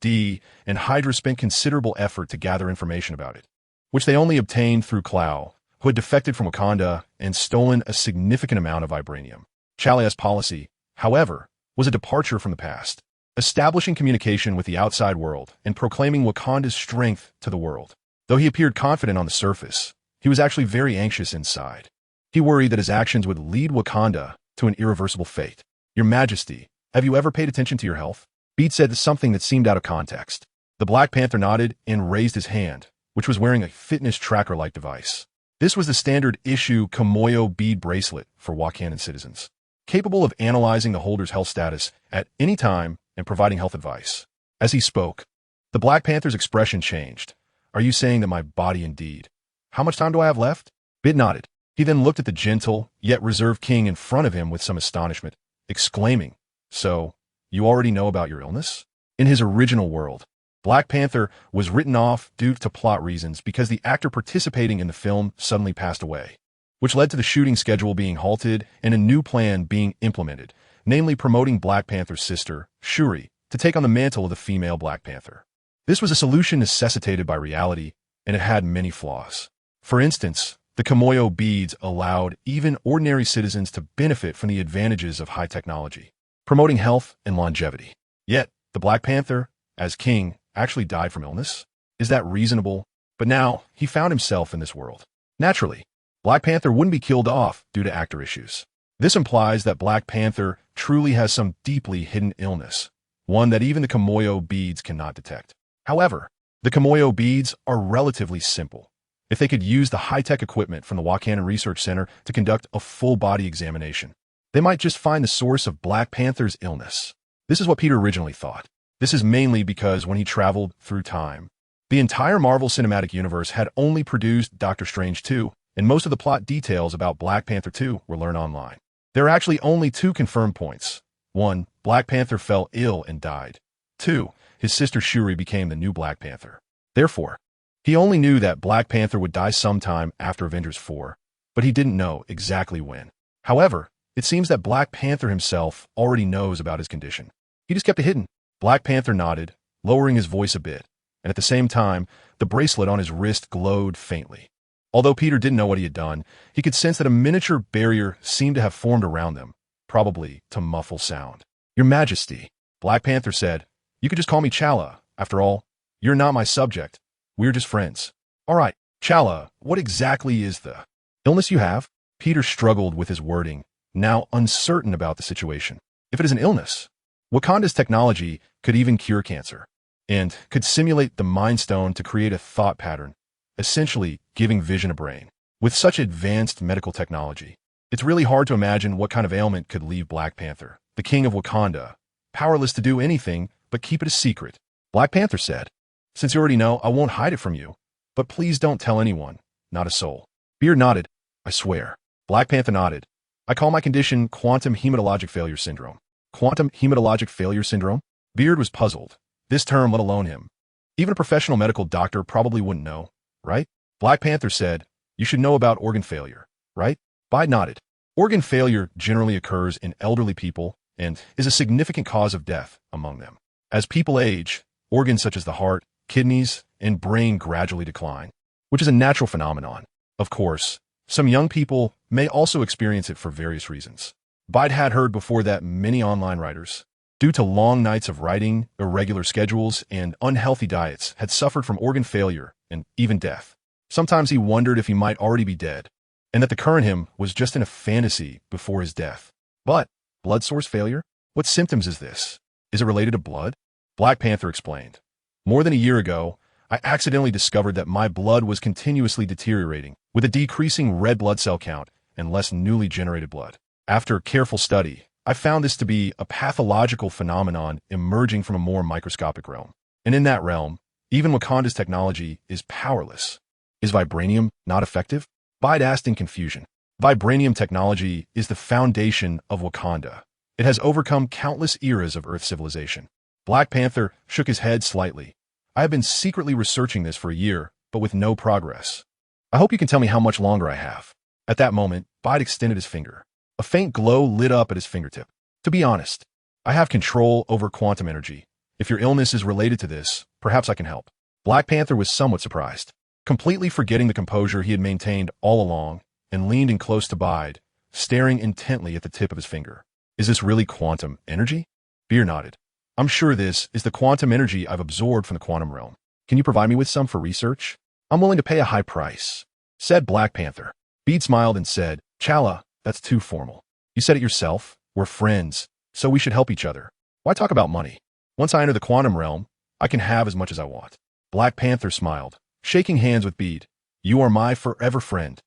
Speaker 1: alike.The, and Hydra spent considerable effort to gather information about it, which they only obtained through Clow, who had defected from Wakanda and stolen a significant amount of vibranium. Chala's policy, however, was a departure from the past, establishing communication with the outside world and proclaiming Wakanda's strength to the world. Though he appeared confident on the surface, he was actually very anxious inside. He worried that his actions would lead Wakanda to an irreversible fate. Your Majesty, have you ever paid attention to your health? Beat said something that seemed out of context. The Black Panther nodded and raised his hand, which was wearing a fitness tracker-like device. This was the standard-issue Kimoyo bead bracelet for Wakandan citizens, capable of analyzing the holder's health status at any time and providing health advice. As he spoke, the Black Panther's expression changed. Are you saying that my body indeed? How much time do I have left? Bit nodded. He then looked at the gentle, yet reserved king in front of him with some astonishment, exclaiming, So, you already know about your illness? In his original world, Black Panther was written off due to plot reasons because the actor participating in the film suddenly passed away, which led to the shooting schedule being halted and a new plan being implemented, namely promoting Black Panther's sister, Shuri, to take on the mantle of the female Black Panther. This was a solution necessitated by reality, and it had many flaws. For instance, the Kimoyo beads allowed even ordinary citizens to benefit from the advantages of high technology, promoting health and longevity. Yet, the Black Panther, as king, actually died from illness? Is that reasonable? But now, he found himself in this world. Naturally, Black Panther wouldn't be killed off due to actor issues. This implies that Black Panther truly has some deeply hidden illness, one that even the Kimoyo beads cannot detect. However, the Kimoyo beads are relatively simple. If they could use the high-tech equipment from the Wakandan Research Center to conduct a full-body examination, they might just find the source of Black Panther's illness. This is what Peter originally thought. This is mainly because when he traveled through time, the entire Marvel Cinematic Universe had only produced Doctor Strange 2, and most of the plot details about Black Panther 2 were learned online. There are actually only two confirmed points. 1. Black Panther fell ill and died. 2. His sister Shuri became the new Black Panther. Therefore, he only knew that Black Panther would die sometime after Avengers 4, but he didn't know exactly when. However, it seems that Black Panther himself already knows about his condition. He just kept it hidden. Black Panther nodded, lowering his voice a bit, and at the same time, the bracelet on his wrist glowed faintly. Although Peter didn't know what he had done, he could sense that a miniature barrier seemed to have formed around them, probably to muffle sound. Your Majesty, Black Panther said, you could just call me Chala. After all, you're not my subject. We're just friends. All right, Chala, what exactly is the illness you have? Peter struggled with his wording, now uncertain about the situation. If it is an illness, Wakanda's technology could even cure cancer, and could simulate the Mind Stone to create a thought pattern, essentially giving Vision a brain. With such advanced medical technology, it's really hard to imagine what kind of ailment could leave Black Panther, the king of Wakanda, powerless to do anything but keep it a secret. Black Panther said, Since you already know, I won't hide it from you, but please don't tell anyone, not a soul. Beard nodded. I swear. Black Panther nodded. I call my condition quantum hematologic failure syndrome. Quantum hematologic failure syndrome? Beard was puzzled. This term, let alone him. Even a professional medical doctor probably wouldn't know, right? Black Panther said, You should know about organ failure, right? Bide nodded. Organ failure generally occurs in elderly people and is a significant cause of death among them. As people age, organs such as the heart, kidneys, and brain gradually decline, which is a natural phenomenon. Of course, some young people may also experience it for various reasons. Bide had heard before that many online writers, due to long nights of writing, irregular schedules, and unhealthy diets, had suffered from organ failure and even death. Sometimes he wondered if he might already be dead, and that the current him was just in a fantasy before his death. But, blood source failure? What symptoms is this? Is it related to blood? Black Panther explained. More than a year ago, I accidentally discovered that my blood was continuously deteriorating, with a decreasing red blood cell count and less newly generated blood. After careful study, I found this to be a pathological phenomenon emerging from a more microscopic realm. And in that realm, even Wakanda's technology is powerless. Is vibranium not effective? Bide asked in confusion. Vibranium technology is the foundation of Wakanda. It has overcome countless eras of Earth civilization. Black Panther shook his head slightly. I have been secretly researching this for a year, but with no progress. I hope you can tell me how much longer I have. At that moment, Bide extended his finger. A faint glow lit up at his fingertip. To be honest, I have control over quantum energy. If your illness is related to this, perhaps I can help. Black Panther was somewhat surprised, completely forgetting the composure he had maintained all along, and leaned in close to Bide, staring intently at the tip of his finger. Is this really quantum energy? Beer nodded. I'm sure this is the quantum energy I've absorbed from the quantum realm. Can you provide me with some for research? I'm willing to pay a high price, said Black Panther. Bede smiled and said, Chala, that's too formal. You said it yourself. We're friends, so we should help each other. Why talk about money? Once I enter the quantum realm, I can have as much as I want. Black Panther smiled, shaking hands with Bede. You are my forever friend.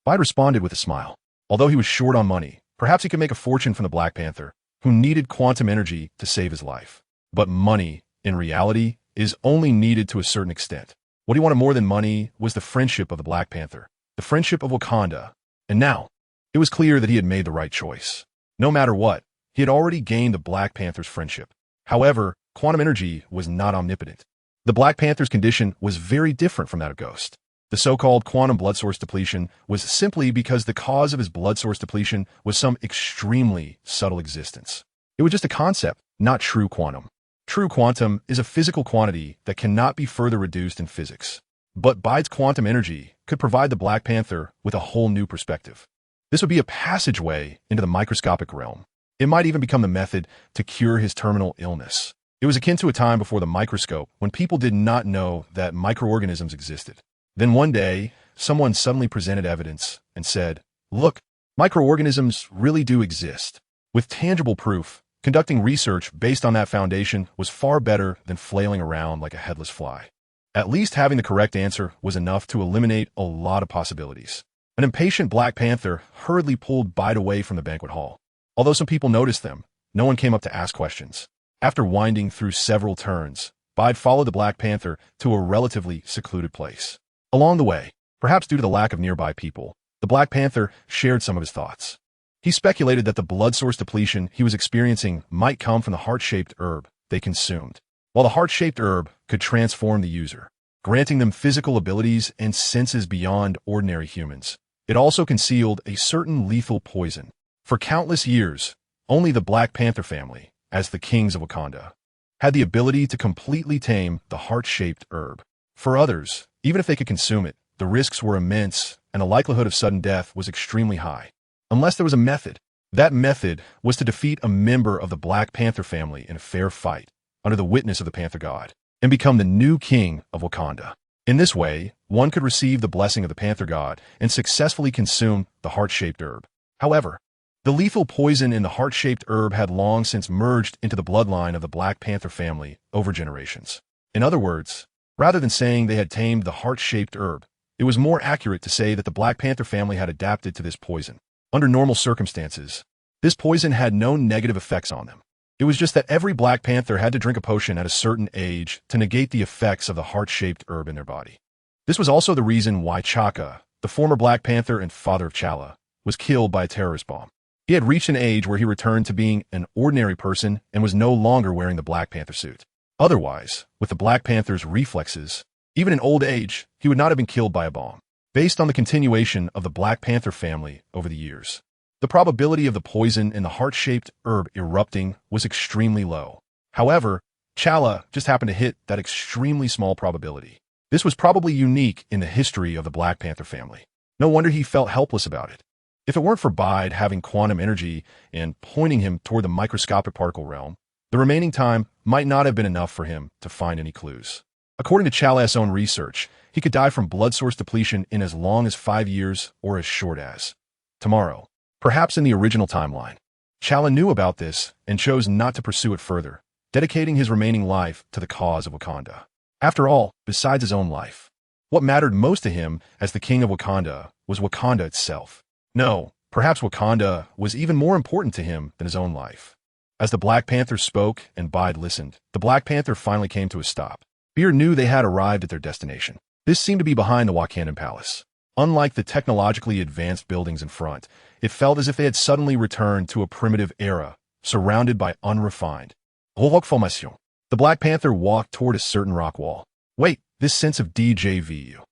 Speaker 1: Bide responded with a smile. Although he was short on money, perhaps he could make a fortune from the Black Panther, who needed quantum energy to save his life. But money, in reality, is only needed to a certain extent. What he wanted more than money was the friendship of the Black Panther, the friendship of Wakanda. And now, it was clear that he had made the right choice. No matter what, he had already gained the Black Panther's friendship. However, quantum energy was not omnipotent. The Black Panther's condition was very different from that of Ghost. The so-called quantum blood source depletion was simply because the cause of his blood source depletion was some extremely subtle existence. It was just a concept, not true quantum. True quantum is a physical quantity that cannot be further reduced in physics. But Bide's quantum energy could provide the Black Panther with a whole new perspective. This would be a passageway into the microscopic realm. It might even become the method to cure his terminal illness. It was akin to a time before the microscope when people did not know that microorganisms existed. Then one day, someone suddenly presented evidence and said, look, microorganisms really do exist. With tangible proof, conducting research based on that foundation was far better than flailing around like a headless fly. At least having the correct answer was enough to eliminate a lot of possibilities. An impatient Black Panther hurriedly pulled Bide away from the banquet hall. Although some people noticed them, no one came up to ask questions. After winding through several turns, Bide followed the Black Panther to a relatively secluded place. Along the way, perhaps due to the lack of nearby people, the Black Panther shared some of his thoughts. He speculated that the blood source depletion he was experiencing might come from the heart-shaped herb they consumed. While the heart-shaped herb could transform the user, granting them physical abilities and senses beyond ordinary humans, it also concealed a certain lethal poison. For countless years, only the Black Panther family, as the kings of Wakanda, had the ability to completely tame the heart-shaped herb. For others, even if they could consume it, the risks were immense and the likelihood of sudden death was extremely high. Unless there was a method. That method was to defeat a member of the Black Panther family in a fair fight, under the witness of the Panther God, and become the new king of Wakanda. In this way, one could receive the blessing of the Panther God and successfully consume the heart-shaped herb. However, the lethal poison in the heart-shaped herb had long since merged into the bloodline of the Black Panther family over generations. In other words, rather than saying they had tamed the heart-shaped herb, it was more accurate to say that the Black Panther family had adapted to this poison. Under normal circumstances, this poison had no negative effects on them. It was just that every Black Panther had to drink a potion at a certain age to negate the effects of the heart-shaped herb in their body. This was also the reason why Chaka, the former Black Panther and father of Chala, was killed by a terrorist bomb. He had reached an age where he returned to being an ordinary person and was no longer wearing the Black Panther suit. Otherwise, with the Black Panther's reflexes, even in old age, he would not have been killed by a bomb. Based on the continuation of the Black Panther family over the years, the probability of the poison in the heart-shaped herb erupting was extremely low. However, Chala just happened to hit that extremely small probability. This was probably unique in the history of the Black Panther family. No wonder he felt helpless about it. If it weren't for Bide having quantum energy and pointing him toward the microscopic particle realm, the remaining time might not have been enough for him to find any clues. According to Chala's own research, he could die from blood source depletion in as long as 5 years or as short as tomorrow, perhaps in the original timeline. Chala knew about this and chose not to pursue it further, dedicating his remaining life to the cause of Wakanda. After all, besides his own life, what mattered most to him as the king of Wakanda was Wakanda itself. No, perhaps Wakanda was even more important to him than his own life. As the Black Panther spoke and Bide listened, the Black Panther finally came to a stop. Beard knew they had arrived at their destination. This seemed to be behind the Wakandan palace. Unlike the technologically advanced buildings in front, it felt as if they had suddenly returned to a primitive era, surrounded by unrefined rock formation. The Black Panther walked toward a certain rock wall. Wait, this sense of déjà vu.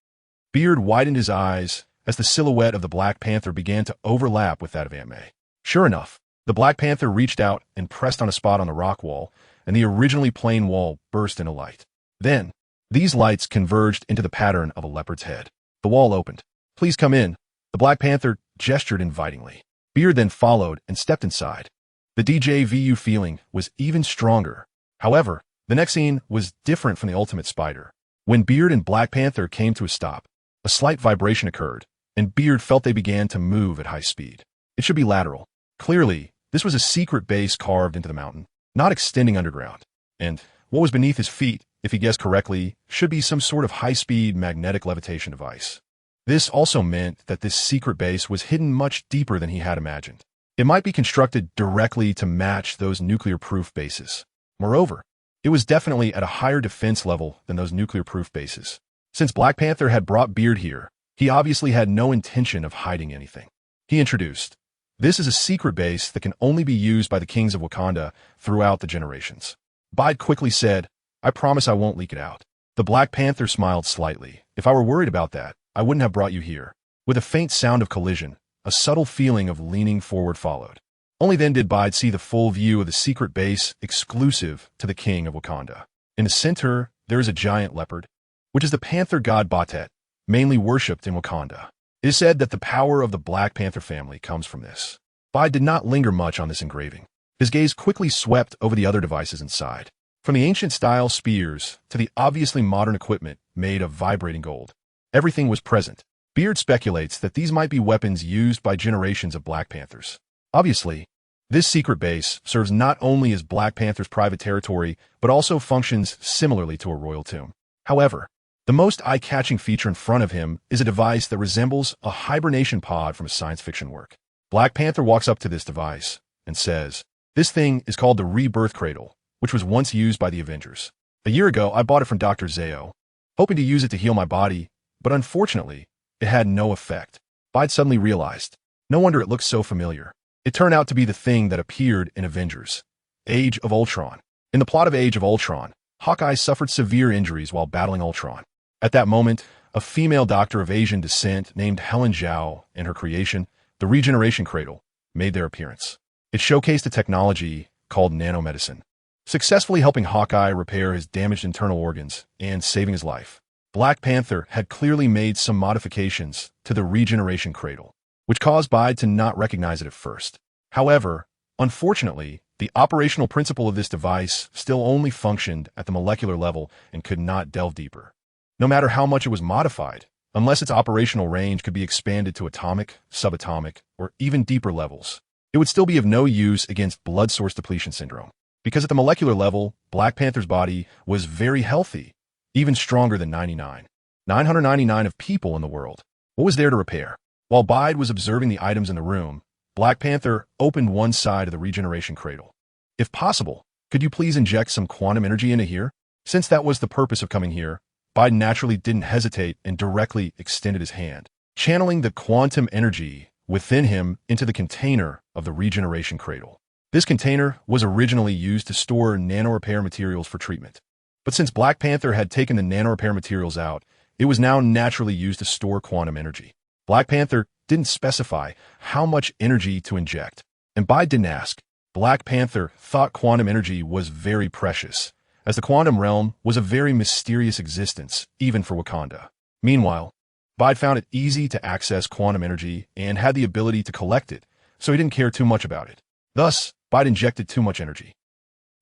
Speaker 1: Beard widened his eyes as the silhouette of the Black Panther began to overlap with that of Aunt May. Sure enough, The Black Panther reached out and pressed on a spot on the rock wall, and the originally plain wall burst into light. Then, these lights converged into the pattern of a leopard's head. The wall opened. "Please come in." The Black Panther gestured invitingly. Beard then followed and stepped inside. The DJVU feeling was even stronger. However, the next scene was different from the ultimate spider. When Beard and Black Panther came to a stop, a slight vibration occurred, and Beard felt they began to move at high speed. It should be lateral. Clearly, this was a secret base carved into the mountain, not extending underground. And what was beneath his feet, if he guessed correctly, should be some sort of high-speed magnetic levitation device. This also meant that this secret base was hidden much deeper than he had imagined. It might be constructed directly to match those nuclear-proof bases. Moreover, it was definitely at a higher defense level than those nuclear-proof bases. Since Black Panther had brought Beard here, he obviously had no intention of hiding anything. He introduced, "This is a secret base that can only be used by the kings of Wakanda throughout the generations." Bide quickly said, "I promise I won't leak it out." The Black Panther smiled slightly. "If I were worried about that, I wouldn't have brought you here." With a faint sound of collision, a subtle feeling of leaning forward followed. Only then did Bide see the full view of the secret base exclusive to the king of Wakanda. In the center, there is a giant leopard, which is the panther god Batet, mainly worshipped in Wakanda. It is said that the power of the Black Panther family comes from this. Bide did not linger much on this engraving. His gaze quickly swept over the other devices inside. From the ancient-style spears to the obviously modern equipment made of vibrating gold, everything was present. Beard speculates that these might be weapons used by generations of Black Panthers. Obviously, this secret base serves not only as Black Panther's private territory, but also functions similarly to a royal tomb. However, the most eye-catching feature in front of him is a device that resembles a hibernation pod from a science fiction work. Black Panther walks up to this device and says, "This thing is called the Rebirth Cradle, which was once used by the Avengers. A year ago, I bought it from Dr. Zeo, hoping to use it to heal my body, but unfortunately, it had no effect." Bide suddenly realized, no wonder it looked so familiar. It turned out to be the thing that appeared in Avengers: Age of Ultron. In the plot of Age of Ultron, Hawkeye suffered severe injuries while battling Ultron. At that moment, a female doctor of Asian descent named Helen Zhao and her creation, the Regeneration Cradle, made their appearance. It showcased a technology called nanomedicine, successfully helping Hawkeye repair his damaged internal organs and saving his life. Black Panther had clearly made some modifications to the Regeneration Cradle, which caused Bide to not recognize it at first. However, unfortunately, the operational principle of this device still only functioned at the molecular level and could not delve deeper. No matter how much it was modified, unless its operational range could be expanded to atomic, subatomic, or even deeper levels, it would still be of no use against blood source depletion syndrome. Because at the molecular level, Black Panther's body was very healthy, even stronger than 999 of people in the world. What was there to repair? While Bide was observing the items in the room, Black Panther opened one side of the Regeneration Cradle. "If possible, could you please inject some quantum energy into here?" Since that was the purpose of coming here, Bide naturally didn't hesitate and directly extended his hand, channeling the quantum energy within him into the container of the Regeneration Cradle. This container was originally used to store nanorepair materials for treatment. But since Black Panther had taken the nanorepair materials out, it was now naturally used to store quantum energy. Black Panther didn't specify how much energy to inject, and Bide didn't ask. Black Panther thought quantum energy was very precious, as the quantum realm was a very mysterious existence, even for Wakanda. Meanwhile, Bide found it easy to access quantum energy and had the ability to collect it, so he didn't care too much about it. Thus, Bide injected too much energy.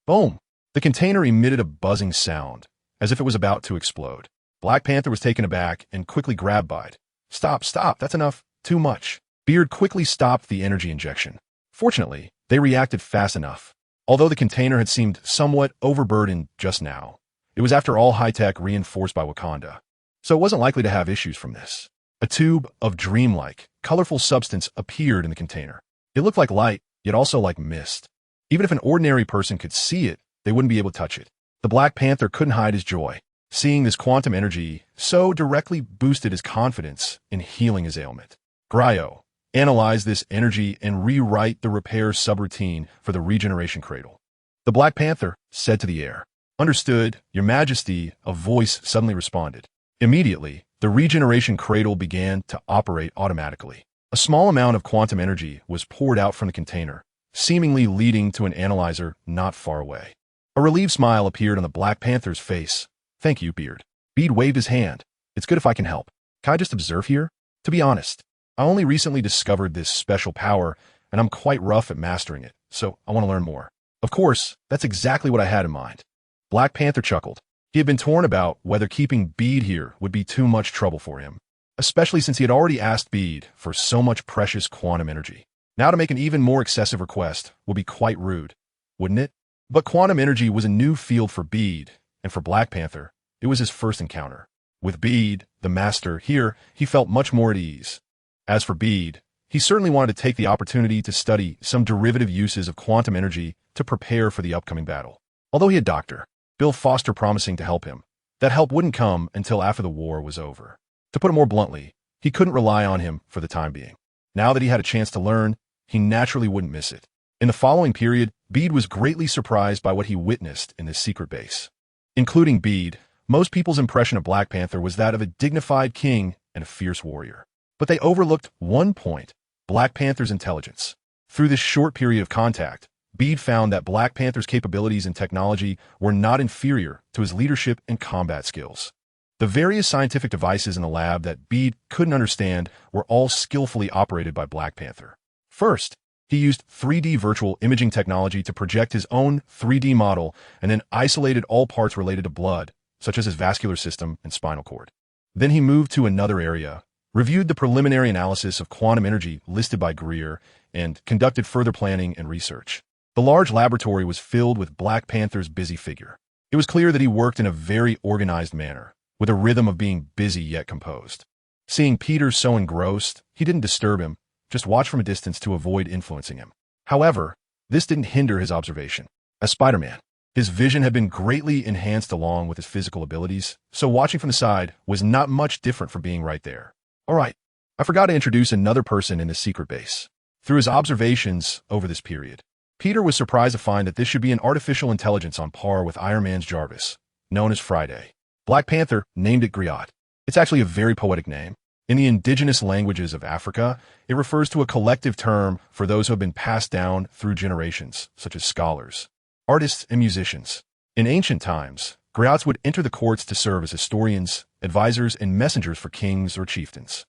Speaker 1: Boom! The container emitted a buzzing sound, as if it was about to explode. Black Panther was taken aback and quickly grabbed Bide. Stop, that's enough. Too much." Beard quickly stopped the energy injection. Fortunately, they reacted fast enough. Although the container had seemed somewhat overburdened just now, it was after all high-tech reinforced by Wakanda, so it wasn't likely to have issues from this. A tube of dreamlike, colorful substance appeared in the container. It looked like light, yet also like mist. Even if an ordinary person could see it, they wouldn't be able to touch it. The Black Panther couldn't hide his joy. Seeing this quantum energy so directly boosted his confidence in healing his ailment. Gryo, analyze this energy and rewrite the repair subroutine for the Regeneration Cradle. The Black Panther said to the air. "Understood, Your Majesty," a voice suddenly responded. Immediately, the Regeneration Cradle began to operate automatically. A small amount of quantum energy was poured out from the container, seemingly leading to an analyzer not far away. A relieved smile appeared on the Black Panther's face. "Thank you, Beard." Bede waved his hand. "It's good if I can help. Can I just observe here? To be honest, I only recently discovered this special power, and I'm quite rough at mastering it, so I want to learn more." Of course, that's exactly what I had in mind. Black Panther chuckled. He had been torn about whether keeping Bede here would be too much trouble for him, especially since he had already asked Bede for so much precious quantum energy. Now to make an even more excessive request would be quite rude, wouldn't it? But quantum energy was a new field for Bede, and for Black Panther, it was his first encounter. With Bede, the master, here, he felt much more at ease. As for Bede, he certainly wanted to take the opportunity to study some derivative uses of quantum energy to prepare for the upcoming battle. Although he had Dr. Bill Foster promising to help him, that help wouldn't come until after the war was over. To put it more bluntly, he couldn't rely on him for the time being. Now that he had a chance to learn, he naturally wouldn't miss it. In the following period, Bede was greatly surprised by what he witnessed in this secret base. Including Bede, most people's impression of Black Panther was that of a dignified king and a fierce warrior. But they overlooked one point: Black Panther's intelligence. Through this short period of contact, Bede found that Black Panther's capabilities and technology were not inferior to his leadership and combat skills. The various scientific devices in the lab that Bede couldn't understand were all skillfully operated by Black Panther. First, he used 3D virtual imaging technology to project his own 3D model and then isolated all parts related to blood, such as his vascular system and spinal cord. Then he moved to another area, reviewed the preliminary analysis of quantum energy listed by Greer, and conducted further planning and research. The large laboratory was filled with Black Panther's busy figure. It was clear that he worked in a very organized manner, with a rhythm of being busy yet composed. Seeing Peter so engrossed, he didn't disturb him, just watched from a distance to avoid influencing him. However, this didn't hinder his observation. As Spider-Man, his vision had been greatly enhanced along with his physical abilities, so watching from the side was not much different from being right there. All right, I forgot to introduce another person in this secret base. Through his observations over this period, Peter was surprised to find that this should be an artificial intelligence on par with Iron Man's Jarvis, known as Friday. Black Panther named it Griot. It's actually a very poetic name. In the indigenous languages of Africa, it refers to a collective term for those who have been passed down through generations, such as scholars, artists, and musicians. In ancient times, griots would enter the courts to serve as historians, advisors, and messengers for kings or chieftains.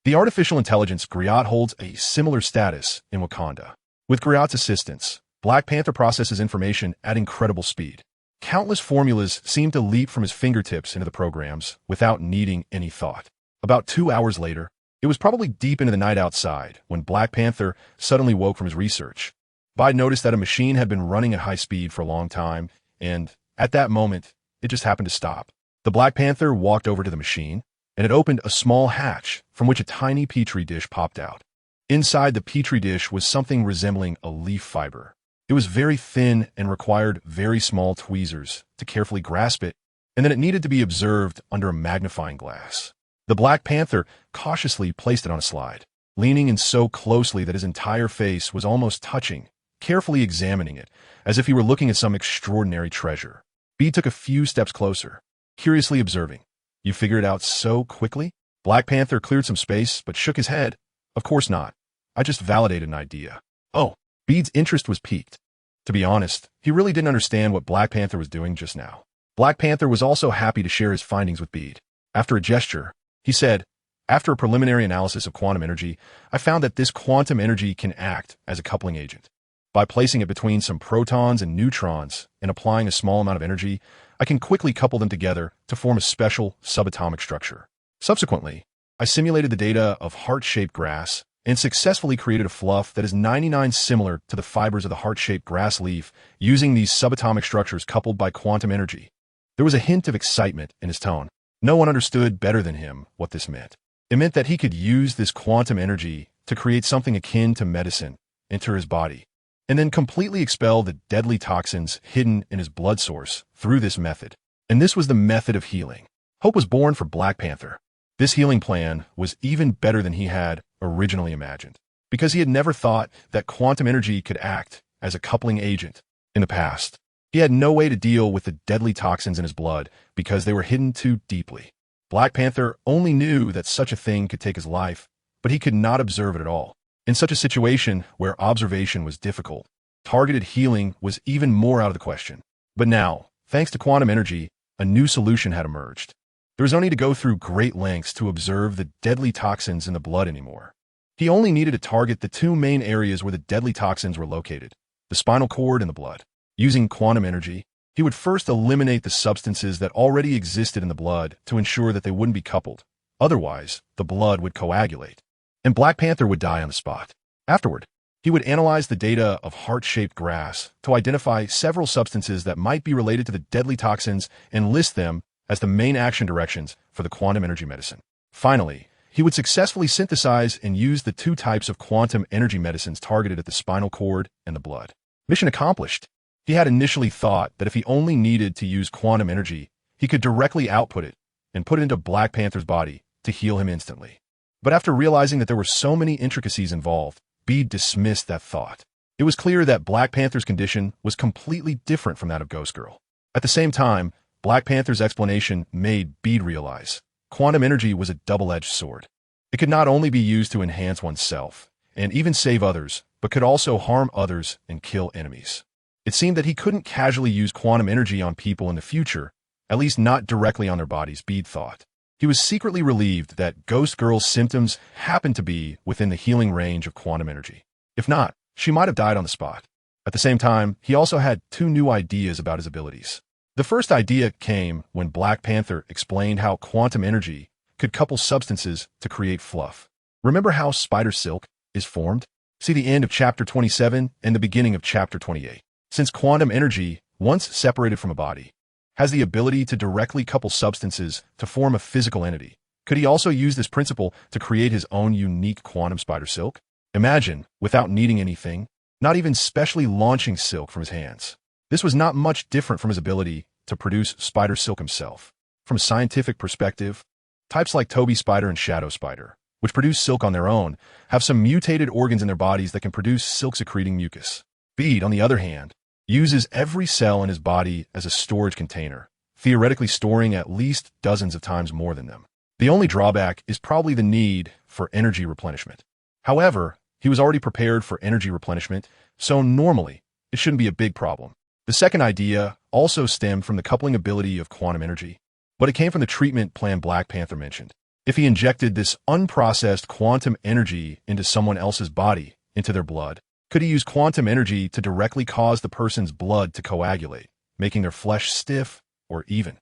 Speaker 1: The artificial intelligence Griot holds a similar status in Wakanda. With Griot's assistance, Black Panther processes information at incredible speed. Countless formulas seem to leap from his fingertips into the programs without needing any thought. About 2 hours later, it was probably deep into the night outside when Black Panther suddenly woke from his research. Bide noticed that a machine had been running at high speed for a long time, and at that moment, it just happened to stop. The Black Panther walked over to the machine, and it opened a small hatch from which a tiny petri dish popped out. Inside the petri dish was something resembling a leaf fiber. It was very thin and required very small tweezers to carefully grasp it, and then it needed to be observed under a magnifying glass. The Black Panther cautiously placed it on a slide, leaning in so closely that his entire face was almost touching, carefully examining it, as if he were looking at some extraordinary treasure. Bede took a few steps closer, curiously observing. "You figured it out so quickly?" Black Panther cleared some space, but shook his head. "Of course not. I just validated an idea." Oh, Bede's interest was piqued. To be honest, he really didn't understand what Black Panther was doing just now. Black Panther was also happy to share his findings with Bede. After a gesture, he said, "After a preliminary analysis of quantum energy, I found that this quantum energy can act as a coupling agent. By placing it between some protons and neutrons and applying a small amount of energy, I can quickly couple them together to form a special subatomic structure. Subsequently, I simulated the data of heart-shaped grass and successfully created a fluff that is 99 similar to the fibers of the heart-shaped grass leaf using these subatomic structures coupled by quantum energy." There was a hint of excitement in his tone. No one understood better than him what this meant. It meant that he could use this quantum energy to create something akin to medicine enter his body, and then completely expel the deadly toxins hidden in his blood source through this method. And this was the method of healing. Hope was born for Black Panther. This healing plan was even better than he had originally imagined, because he had never thought that quantum energy could act as a coupling agent in the past. He had no way to deal with the deadly toxins in his blood because they were hidden too deeply. Black Panther only knew that such a thing could take his life, but he could not observe it at all. In such a situation where observation was difficult, Targeted healing was even more out of the question. But now, thanks to quantum energy, a new solution had emerged. There was no need to go through great lengths to observe the deadly toxins in the blood anymore. He only needed to target the two main areas where the deadly toxins were located, the spinal cord and the blood. Using quantum energy, he would first eliminate the substances that already existed in the blood to ensure that they wouldn't be coupled. Otherwise, the blood would coagulate, and Black Panther would die on the spot. Afterward, he would analyze the data of heart-shaped grass to identify several substances that might be related to the deadly toxins and list them as the main action directions for the quantum energy medicine. Finally, he would successfully synthesize and use the two types of quantum energy medicines targeted at the spinal cord and the blood. Mission accomplished. He had initially thought that if he only needed to use quantum energy, he could directly output it and put it into Black Panther's body to heal him instantly. But after realizing that there were so many intricacies involved, Bede dismissed that thought. It was clear that Black Panther's condition was completely different from that of Ghost Girl. At the same time, Black Panther's explanation made Bede realize quantum energy was a double-edged sword. It could not only be used to enhance oneself and even save others, but could also harm others and kill enemies. It seemed that he couldn't casually use quantum energy on people in the future, at least not directly on their bodies, Bede thought. He was secretly relieved that Ghost Girl's symptoms happened to be within the healing range of quantum energy. If not, she might have died on the spot. At the same time, he also had two new ideas about his abilities. The first idea came when Black Panther explained how quantum energy could couple substances to create fluff. Remember how spider silk is formed? See the end of Chapter 27 and the beginning of Chapter 28. Since quantum energy, once separated from a body, has the ability to directly couple substances to form a physical entity, could he also use this principle to create his own unique quantum spider silk? Imagine, without needing anything, not even specially launching silk from his hands. This was not much different from his ability to produce spider silk himself. From a scientific perspective, types like Toby spider and shadow spider, which produce silk on their own, have some mutated organs in their bodies that can produce silk-secreting mucus. Bede, on the other hand, uses every cell in his body as a storage container, theoretically storing at least dozens of times more than them. The only drawback is probably the need for energy replenishment. However, he was already prepared for energy replenishment, so normally, it shouldn't be a big problem. The second idea also stemmed from the coupling ability of quantum energy, but it came from the treatment plan Black Panther mentioned. If he injected this unprocessed quantum energy into someone else's body, into their blood, could he use quantum energy to directly cause the person's blood to coagulate, making their flesh stiff or even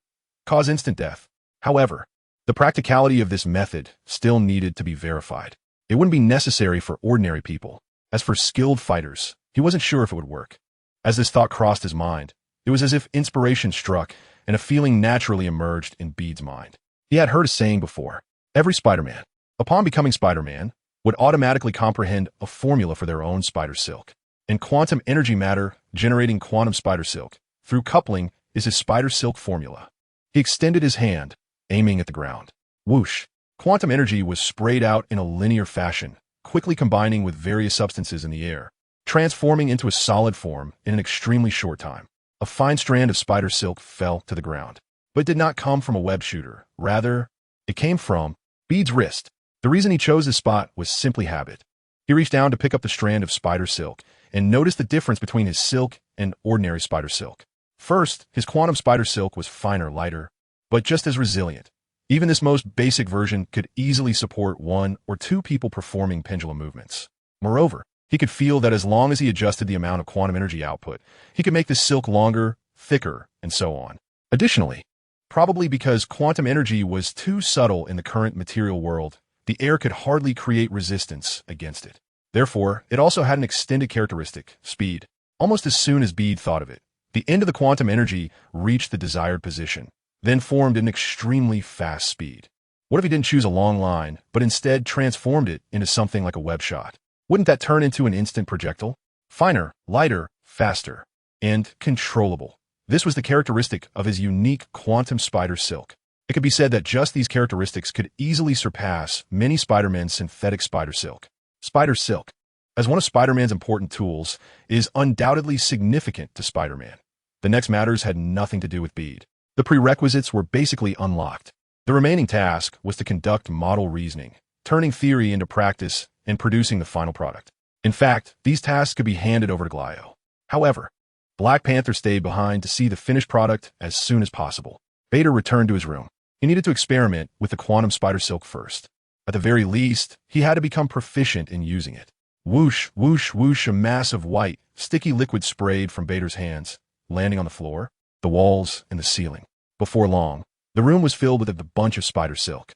Speaker 1: cause instant death? However, the practicality of this method still needed to be verified. It wouldn't be necessary for ordinary people. As for skilled fighters, he wasn't sure if it would work. As this thought crossed his mind, it was as if inspiration struck and a feeling naturally emerged in Bede's mind. He had heard a saying before: every Spider-Man, upon becoming Spider-Man, would automatically comprehend a formula for their own spider silk. And quantum energy matter generating quantum spider silk through coupling is his spider silk formula. He extended his hand, aiming at the ground. Whoosh! Quantum energy was sprayed out in a linear fashion, quickly combining with various substances in the air, transforming into a solid form in an extremely short time. A fine strand of spider silk fell to the ground, but it did not come from a web shooter. Rather, it came from Bede's wrist. The reason he chose this spot was simply habit. He reached down to pick up the strand of spider silk and noticed the difference between his silk and ordinary spider silk. First, his quantum spider silk was finer, lighter, but just as resilient. Even this most basic version could easily support one or two people performing pendulum movements. Moreover, he could feel that as long as he adjusted the amount of quantum energy output, he could make the silk longer, thicker, and so on. Additionally, probably because quantum energy was too subtle in the current material world, the air could hardly create resistance against it. Therefore, it also had an extended characteristic, speed. Almost as soon as Bede thought of it, the end of the quantum energy reached the desired position, then formed an extremely fast speed. What if he didn't choose a long line, but instead transformed it into something like a web shot? Wouldn't that turn into an instant projectile? Finer, lighter, faster, and controllable. This was the characteristic of his unique quantum spider silk. It could be said that just these characteristics could easily surpass many Spider-Man's synthetic spider silk. Spider silk, as one of Spider-Man's important tools, is undoubtedly significant to Spider-Man. The next matters had nothing to do with Bede. The prerequisites were basically unlocked. The remaining task was to conduct model reasoning, turning theory into practice and producing the final product. In fact, these tasks could be handed over to Glio. However, Black Panther stayed behind to see the finished product as soon as possible. Vader returned to his room. He needed to experiment with the quantum spider silk first. At the very least, he had to become proficient in using it. Whoosh, whoosh, whoosh, a mass of white, sticky liquid sprayed from Vader's hands, landing on the floor, the walls, and the ceiling. Before long, the room was filled with a bunch of spider silk.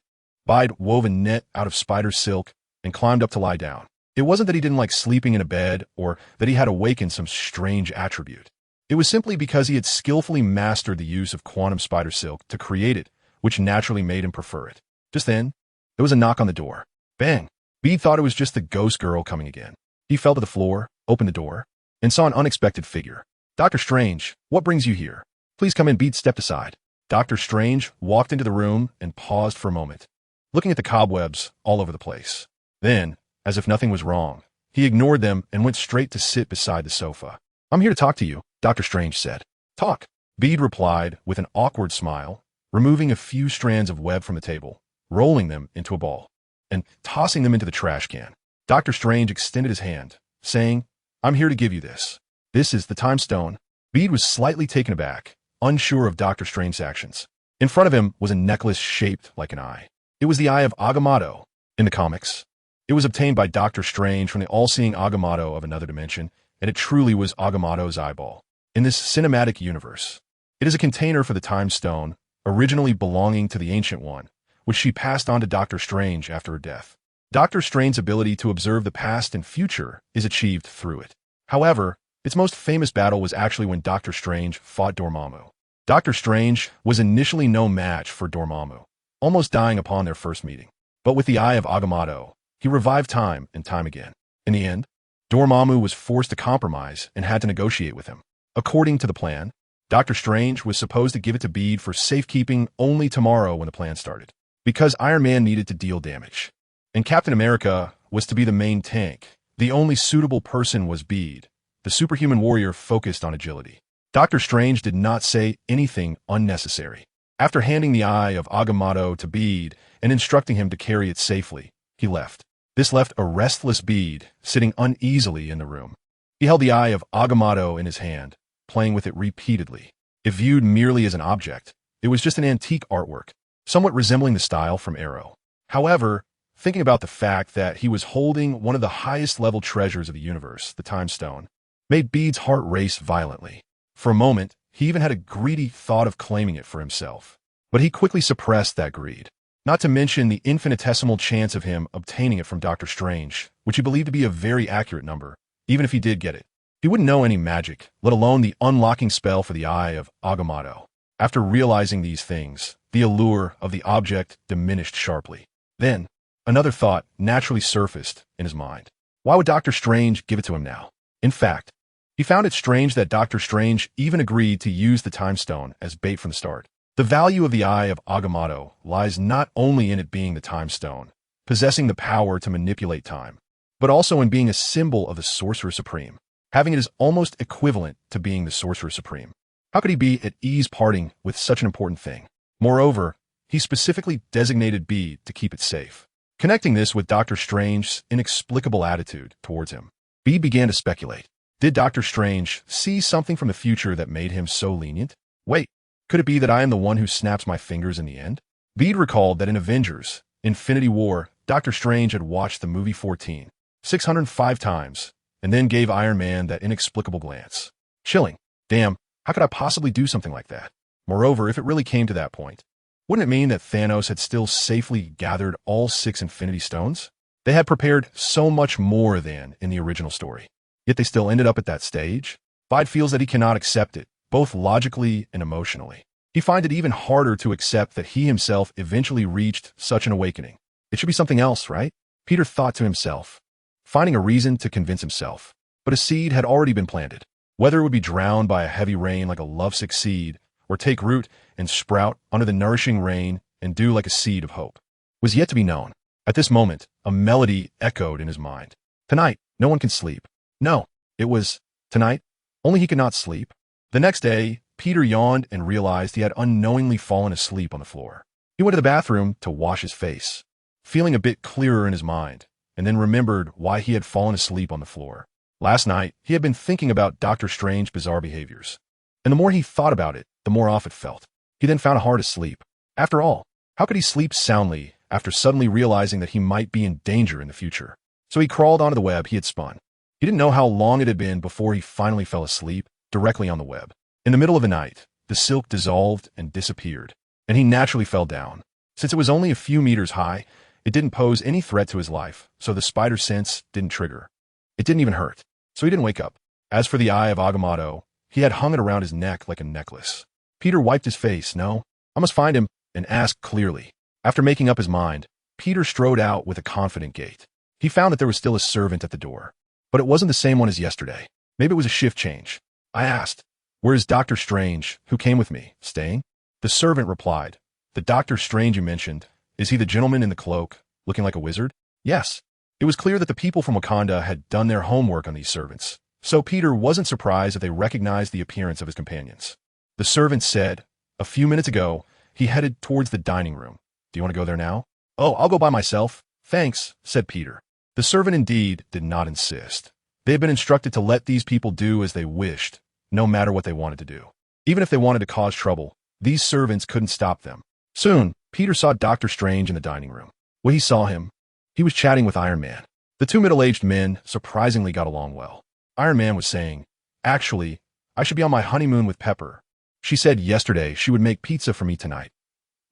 Speaker 1: Bide wove a net out of spider silk and climbed up to lie down. It wasn't that he didn't like sleeping in a bed or that he had awakened some strange attribute. It was simply because he had skillfully mastered the use of quantum spider silk to create it, which naturally made him prefer it. Just then, there was a knock on the door. Bang! Bede thought it was just the ghost girl coming again. He fell to the floor, opened the door, and saw an unexpected figure. Dr. Strange, what brings you here? Please come in. Bede stepped aside. Dr. Strange walked into the room and paused for a moment, looking at the cobwebs all over the place. Then, as if nothing was wrong, he ignored them and went straight to sit beside the sofa. I'm here to talk to you, Dr. Strange said. Talk, Bede replied with an awkward smile, removing a few strands of web from the table, rolling them into a ball, and tossing them into the trash can. Dr. Strange extended his hand, saying, I'm here to give you this. This is the time stone. Bede was slightly taken aback, unsure of Dr. Strange's actions. In front of him was a necklace shaped like an eye. It was the eye of Agamotto in the comics. It was obtained by Dr. Strange from the all-seeing Agamotto of another dimension, and it truly was Agamotto's eyeball. In this cinematic universe, it is a container for the time stone, originally belonging to the Ancient One, which she passed on to Dr. Strange after her death. Dr. Strange's ability to observe the past and future is achieved through it. However, its most famous battle was actually when Dr. Strange fought Dormammu. Dr. Strange was initially no match for Dormammu, almost dying upon their first meeting. But with the eye of Agamotto, he revived time and time again. In the end, Dormammu was forced to compromise and had to negotiate with him. According to the plan, Dr. Strange was supposed to give it to Bede for safekeeping only tomorrow when the plan started, because Iron Man needed to deal damage. And Captain America was to be the main tank. The only suitable person was Bede, the superhuman warrior focused on agility. Dr. Strange did not say anything unnecessary. After handing the eye of Agamotto to Bede and instructing him to carry it safely, he left. This left a restless Bede sitting uneasily in the room. He held the eye of Agamotto in his hand, playing with it repeatedly. If viewed merely as an object, it was just an antique artwork, somewhat resembling the style from Arrow. However, thinking about the fact that he was holding one of the highest-level treasures of the universe, the Time Stone, made Bede's heart race violently. For a moment, he even had a greedy thought of claiming it for himself. But he quickly suppressed that greed, not to mention the infinitesimal chance of him obtaining it from Dr. Strange, which he believed to be a very accurate number, even if he did get it. He wouldn't know any magic, let alone the unlocking spell for the eye of Agamotto. After realizing these things, the allure of the object diminished sharply. Then, another thought naturally surfaced in his mind. Why would Dr. Strange give it to him now? In fact, he found it strange that Dr. Strange even agreed to use the Time Stone as bait from the start. The value of the eye of Agamotto lies not only in it being the Time Stone, possessing the power to manipulate time, but also in being a symbol of the Sorcerer Supreme. Having it is almost equivalent to being the Sorcerer Supreme. How could he be at ease parting with such an important thing? Moreover, he specifically designated Bede to keep it safe. Connecting this with Dr. Strange's inexplicable attitude towards him, Bede began to speculate. Did Dr. Strange see something from the future that made him so lenient? Wait, could it be that I am the one who snaps my fingers in the end? Bede recalled that in Avengers, Infinity War, Dr. Strange had watched the movie 605 times, and then gave Iron Man that inexplicable glance. Chilling. Damn, how could I possibly do something like that? Moreover, if it really came to that point, wouldn't it mean that Thanos had still safely gathered all 6 Infinity Stones? They had prepared so much more than in the original story. Yet they still ended up at that stage? Bede feels that he cannot accept it, both logically and emotionally. He finds it even harder to accept that he himself eventually reached such an awakening. It should be something else, right? Peter thought to himself, finding a reason to convince himself. But a seed had already been planted. Whether it would be drowned by a heavy rain like a lovesick seed, or take root and sprout under the nourishing rain and dew like a seed of hope, was yet to be known. At this moment, a melody echoed in his mind. Tonight, no one can sleep. No, it was tonight, only he could not sleep. The next day, Peter yawned and realized he had unknowingly fallen asleep on the floor. He went to the bathroom to wash his face, feeling a bit clearer in his mind, and then remembered why he had fallen asleep on the floor. Last night, he had been thinking about Dr. Strange's bizarre behaviors. And the more he thought about it, the more off it felt. He then found it hard to sleep. After all, how could he sleep soundly after suddenly realizing that he might be in danger in the future? So he crawled onto the web he had spun. He didn't know how long it had been before he finally fell asleep directly on the web. In the middle of the night, the silk dissolved and disappeared, and he naturally fell down. Since it was only a few meters high, it didn't pose any threat to his life, so the spider sense didn't trigger. It didn't even hurt, so he didn't wake up. As for the eye of Agamotto, he had hung it around his neck like a necklace. Peter wiped his face. No, I must find him, and ask clearly. After making up his mind, Peter strode out with a confident gait. He found that there was still a servant at the door, but it wasn't the same one as yesterday. Maybe it was a shift change. I asked, "Where is Dr. Strange, who came with me, staying?" The servant replied, "The Dr. Strange you mentioned, is he the gentleman in the cloak, looking like a wizard?" Yes. It was clear that the people from Wakanda had done their homework on these servants, so Peter wasn't surprised that they recognized the appearance of his companions. The servant said, "A few minutes ago, he headed towards the dining room. Do you want to go there now?" "Oh, I'll go by myself. Thanks," said Peter. The servant indeed did not insist. They had been instructed to let these people do as they wished, no matter what they wanted to do. Even if they wanted to cause trouble, these servants couldn't stop them. Soon, Peter saw Dr. Strange in the dining room. When he saw him, he was chatting with Iron Man. The two middle-aged men surprisingly got along well. Iron Man was saying, "Actually, I should be on my honeymoon with Pepper. She said yesterday she would make pizza for me tonight."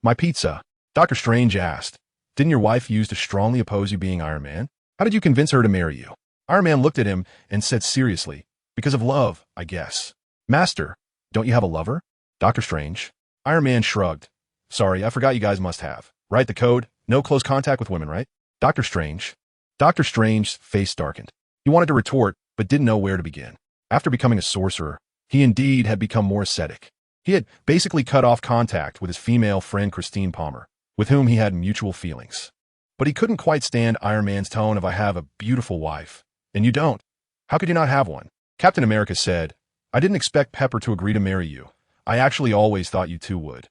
Speaker 1: "My pizza?" Dr. Strange asked. "Didn't your wife used to strongly oppose you being Iron Man? How did you convince her to marry you?" Iron Man looked at him and said seriously, "Because of love, I guess." "Master, don't you have a lover?" Dr. Strange. Iron Man shrugged. "Sorry, I forgot you guys must have. Right, the code? No close contact with women, right?" Dr. Strange. Dr. Strange's face darkened. He wanted to retort, but didn't know where to begin. After becoming a sorcerer, he indeed had become more ascetic. He had basically cut off contact with his female friend Christine Palmer, with whom he had mutual feelings. But he couldn't quite stand Iron Man's tone of "I have a beautiful wife, and you don't. How could you not have one?" Captain America said, "I didn't expect Pepper to agree to marry you. I actually always thought you two would.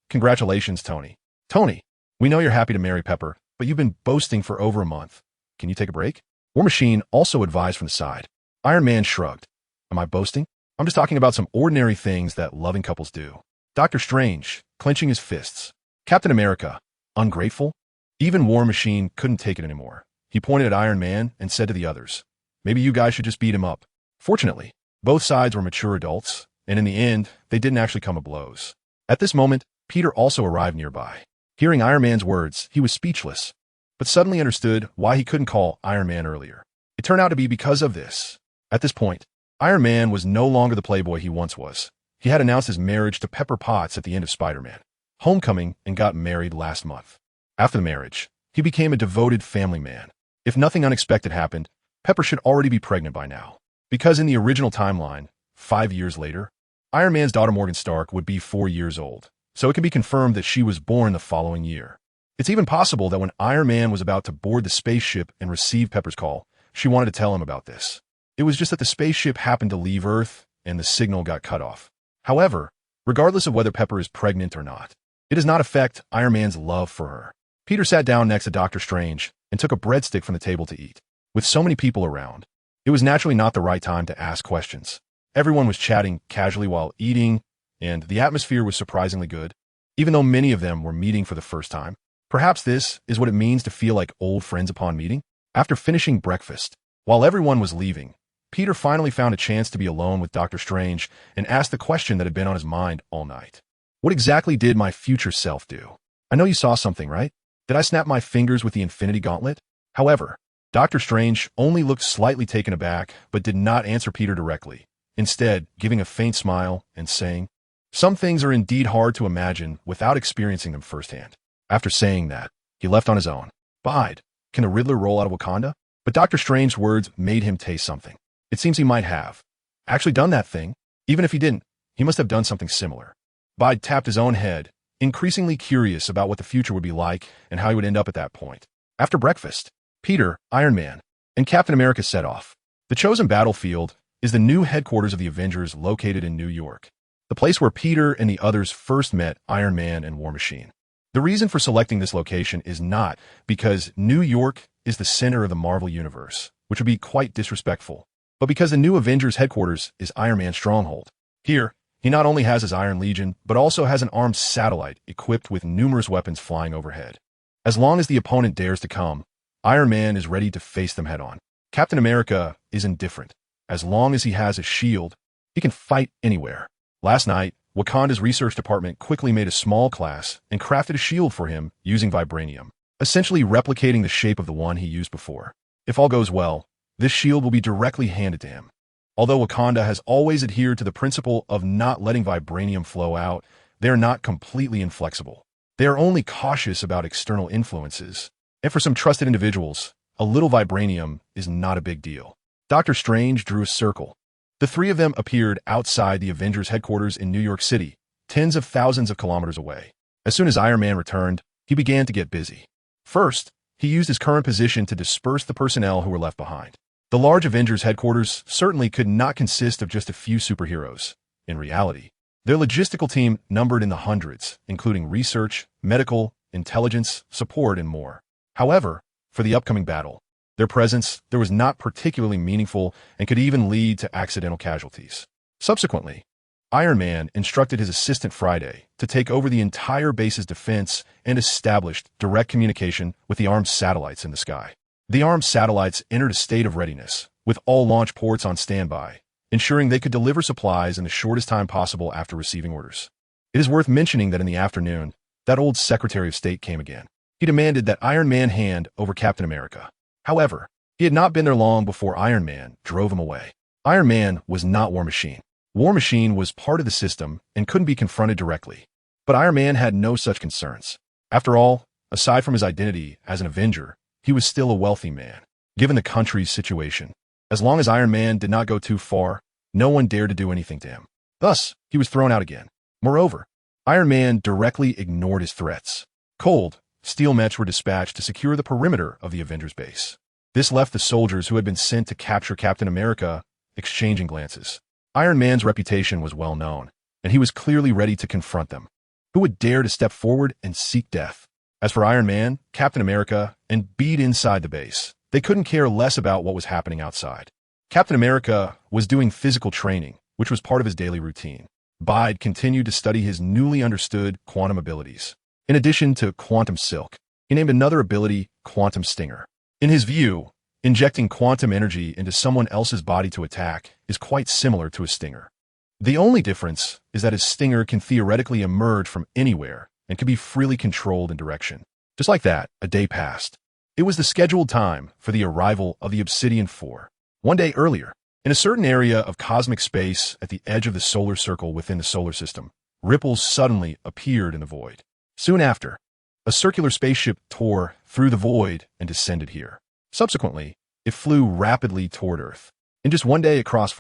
Speaker 1: Congratulations, Tony." "Tony, we know you're happy to marry Pepper, but you've been boasting for over a month. Can you take a break?" War Machine also advised from the side. Iron Man shrugged. "Am I boasting? I'm just talking about some ordinary things that loving couples do." Dr. Strange, clenching his fists. Captain America, ungrateful? Even War Machine couldn't take it anymore. He pointed at Iron Man and said to the others, "Maybe you guys should just beat him up." Fortunately, both sides were mature adults, and in the end, they didn't actually come to blows. At this moment, Peter also arrived nearby. Hearing Iron Man's words, he was speechless, but suddenly understood why he couldn't call Iron Man earlier. It turned out to be because of this. At this point, Iron Man was no longer the playboy he once was. He had announced his marriage to Pepper Potts at the end of Spider-Man Homecoming and got married last month. After the marriage, he became a devoted family man. If nothing unexpected happened, Pepper should already be pregnant by now. Because in the original timeline, 5 years later, Iron Man's daughter Morgan Stark would be 4 years old, so it can be confirmed that she was born the following year. It's even possible that when Iron Man was about to board the spaceship and receive Pepper's call, she wanted to tell him about this. It was just that the spaceship happened to leave Earth and the signal got cut off. However, regardless of whether Pepper is pregnant or not, it does not affect Iron Man's love for her. Peter sat down next to Dr. Strange and took a breadstick from the table to eat. With so many people around, it was naturally not the right time to ask questions. Everyone was chatting casually while eating, and the atmosphere was surprisingly good, even though many of them were meeting for the first time. Perhaps this is what it means to feel like old friends upon meeting. After finishing breakfast, while everyone was leaving, Peter finally found a chance to be alone with Dr. Strange and asked the question that had been on his mind all night. "What exactly did my future self do? I know you saw something, right? Did I snap my fingers with the Infinity Gauntlet?" However, Dr. Strange only looked slightly taken aback, but did not answer Peter directly, instead giving a faint smile and saying, "Some things are indeed hard to imagine without experiencing them firsthand." After saying that, he left on his own. Bide, can the Riddler roll out of Wakanda? But Dr. Strange's words made him taste something. It seems he might have actually done that thing. Even if he didn't, he must have done something similar. Bide tapped his own head, increasingly curious about what the future would be like and how he would end up at that point. After breakfast, Peter, Iron Man, and Captain America set off. The chosen battlefield is the new headquarters of the Avengers located in New York, the place where Peter and the others first met Iron Man and War Machine. The reason for selecting this location is not because New York is the center of the Marvel Universe, which would be quite disrespectful, but because the new Avengers headquarters is Iron Man's stronghold. Here, he not only has his Iron Legion, but also has an armed satellite equipped with numerous weapons flying overhead. As long as the opponent dares to come, Iron Man is ready to face them head-on. Captain America is indifferent. As long as he has a shield, he can fight anywhere. Last night, Wakanda's research department quickly made a small class and crafted a shield for him using vibranium, essentially replicating the shape of the one he used before. If all goes well, this shield will be directly handed to him. Although Wakanda has always adhered to the principle of not letting vibranium flow out, they are not completely inflexible. They are only cautious about external influences. And for some trusted individuals, a little vibranium is not a big deal. Doctor Strange drew a circle. The three of them appeared outside the Avengers headquarters in New York City, tens of thousands of kilometers away. As soon as Iron Man returned, he began to get busy. First, he used his current position to disperse the personnel who were left behind. The large Avengers headquarters certainly could not consist of just a few superheroes. In reality, their logistical team numbered in the hundreds, including research, medical, intelligence, support, and more. However, for the upcoming battle, their presence there was not particularly meaningful and could even lead to accidental casualties. Subsequently, Iron Man instructed his assistant Friday to take over the entire base's defense and established direct communication with the armed satellites in the sky. The armed satellites entered a state of readiness, with all launch ports on standby, ensuring they could deliver supplies in the shortest time possible after receiving orders. It is worth mentioning that in the afternoon, that old Secretary of State came again. He demanded that Iron Man hand over Captain America. However, he had not been there long before Iron Man drove him away. Iron Man was not War Machine. War Machine was part of the system and couldn't be confronted directly. But Iron Man had no such concerns. After all, aside from his identity as an Avenger, he was still a wealthy man, given the country's situation. As long as Iron Man did not go too far, no one dared to do anything to him. Thus, he was thrown out again. Moreover, Iron Man directly ignored his threats. Cold, steel mechs were dispatched to secure the perimeter of the Avengers base. This left the soldiers who had been sent to capture Captain America exchanging glances. Iron Man's reputation was well known, and he was clearly ready to confront them. Who would dare to step forward and seek death? As for Iron Man, Captain America, and Bette inside the base, they couldn't care less about what was happening outside. Captain America was doing physical training, which was part of his daily routine. Bette continued to study his newly understood quantum abilities. In addition to Quantum Silk, he named another ability Quantum Stinger. In his view, injecting quantum energy into someone else's body to attack is quite similar to a stinger. The only difference is that his stinger can theoretically emerge from anywhere and can be freely controlled in direction. Just like that, a day passed. It was the scheduled time for the arrival of the Obsidian 4. One day earlier, in a certain area of cosmic space at the edge of the solar circle within the solar system, ripples suddenly appeared in the void. Soon after, a circular spaceship tore through the void and descended here. Subsequently, it flew rapidly toward Earth. In just one day, it crossed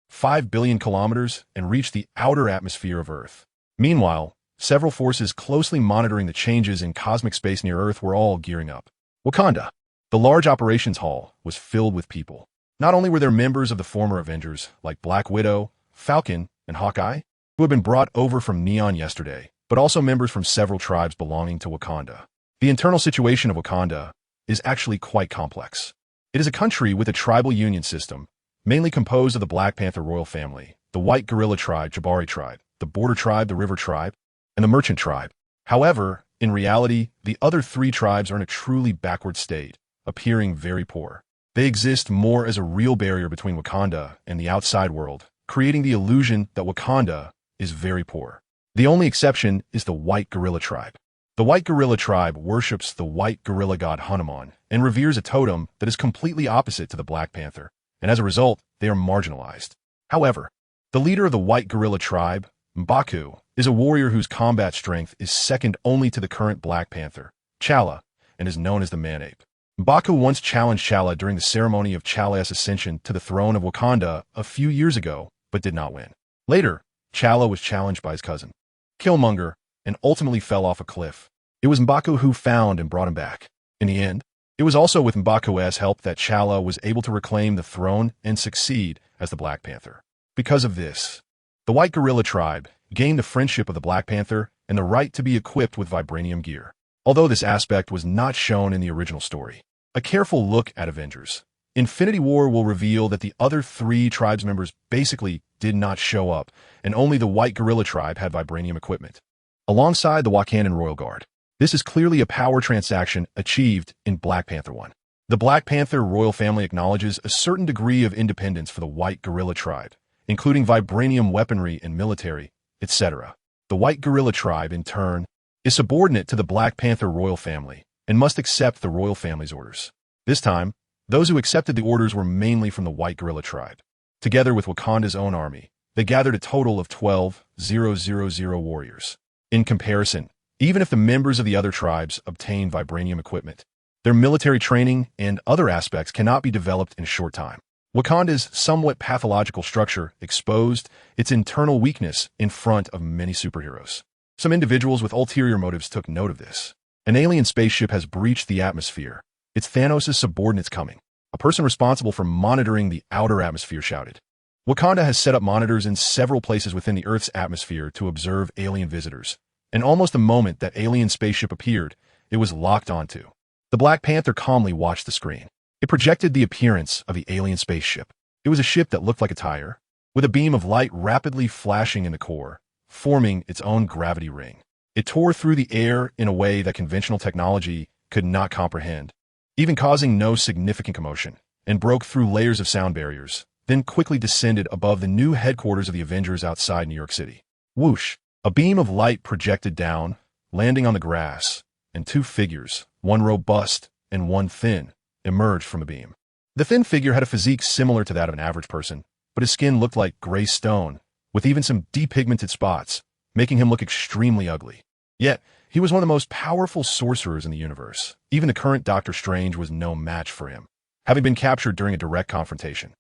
Speaker 1: 5 billion kilometers and reached the outer atmosphere of Earth. Meanwhile, several forces closely monitoring the changes in cosmic space near Earth were all gearing up. Wakanda. The large operations hall was filled with people. Not only were there members of the former Avengers, like Black Widow, Falcon, and Hawkeye, who had been brought over from Neon yesterday, but also members from several tribes belonging to Wakanda. The internal situation of Wakanda is actually quite complex. It is a country with a tribal union system, mainly composed of the Black Panther royal family, the White Gorilla tribe, Jabari tribe, the Border tribe, the River tribe, and the Merchant tribe. However, in reality, the other three tribes are in a truly backward state, appearing very poor. They exist more as a real barrier between Wakanda and the outside world, creating the illusion that Wakanda is very poor. The only exception is the White Gorilla tribe. The White Gorilla tribe worships the white gorilla god Hanuman and reveres a totem that is completely opposite to the Black Panther, and as a result, they are marginalized. However, the leader of the White Gorilla tribe, M'Baku, is a warrior whose combat strength is second only to the current Black Panther, T'Challa, and is known as the Man-Ape. M'Baku once challenged T'Challa during the ceremony of T'Challa's ascension to the throne of Wakanda a few years ago, but did not win. Later, T'Challa was challenged by his cousin, Killmonger, and ultimately fell off a cliff. It was M'Baku who found and brought him back. In the end, it was also with M'Baku's help that T'Challa was able to reclaim the throne and succeed as the Black Panther. Because of this, the White Gorilla tribe gained the friendship of the Black Panther and the right to be equipped with vibranium gear. Although this aspect was not shown in the original story, a careful look at Avengers Infinity War will reveal that the other three tribes members basically did not show up, and only the White Gorilla tribe had vibranium equipment, alongside the Wakandan Royal Guard. This is clearly a power transaction achieved in Black Panther 1. The Black Panther royal family acknowledges a certain degree of independence for the White Gorilla tribe, including vibranium weaponry and military, etc. The White Gorilla tribe, in turn, is subordinate to the Black Panther royal family and must accept the royal family's orders. This time, those who accepted the orders were mainly from the White Gorilla tribe. Together with Wakanda's own army, they gathered a total of 12,000 warriors. In comparison, even if the members of the other tribes obtain vibranium equipment, their military training and other aspects cannot be developed in a short time. Wakanda's somewhat pathological structure exposed its internal weakness in front of many superheroes. Some individuals with ulterior motives took note of this. An alien spaceship has breached the atmosphere. It's Thanos' subordinates coming. A person responsible for monitoring the outer atmosphere shouted. Wakanda has set up monitors in several places within the Earth's atmosphere to observe alien visitors, and almost the moment that alien spaceship appeared, it was locked onto. The Black Panther calmly watched the screen. It projected the appearance of the alien spaceship. It was a ship that looked like a tire, with a beam of light rapidly flashing in the core, forming its own gravity ring. It tore through the air in a way that conventional technology could not comprehend, even causing no significant commotion, and broke through layers of sound barriers, then quickly descended above the new headquarters of the Avengers outside New York City. Whoosh! A beam of light projected down, landing on the grass, and two figures, one robust and one thin, emerged from the beam. The thin figure had a physique similar to that of an average person, but his skin looked like gray stone, with even some depigmented spots, making him look extremely ugly. Yet, he was one of the most powerful sorcerers in the universe. Even the current Doctor Strange was no match for him, having been captured during a direct confrontation.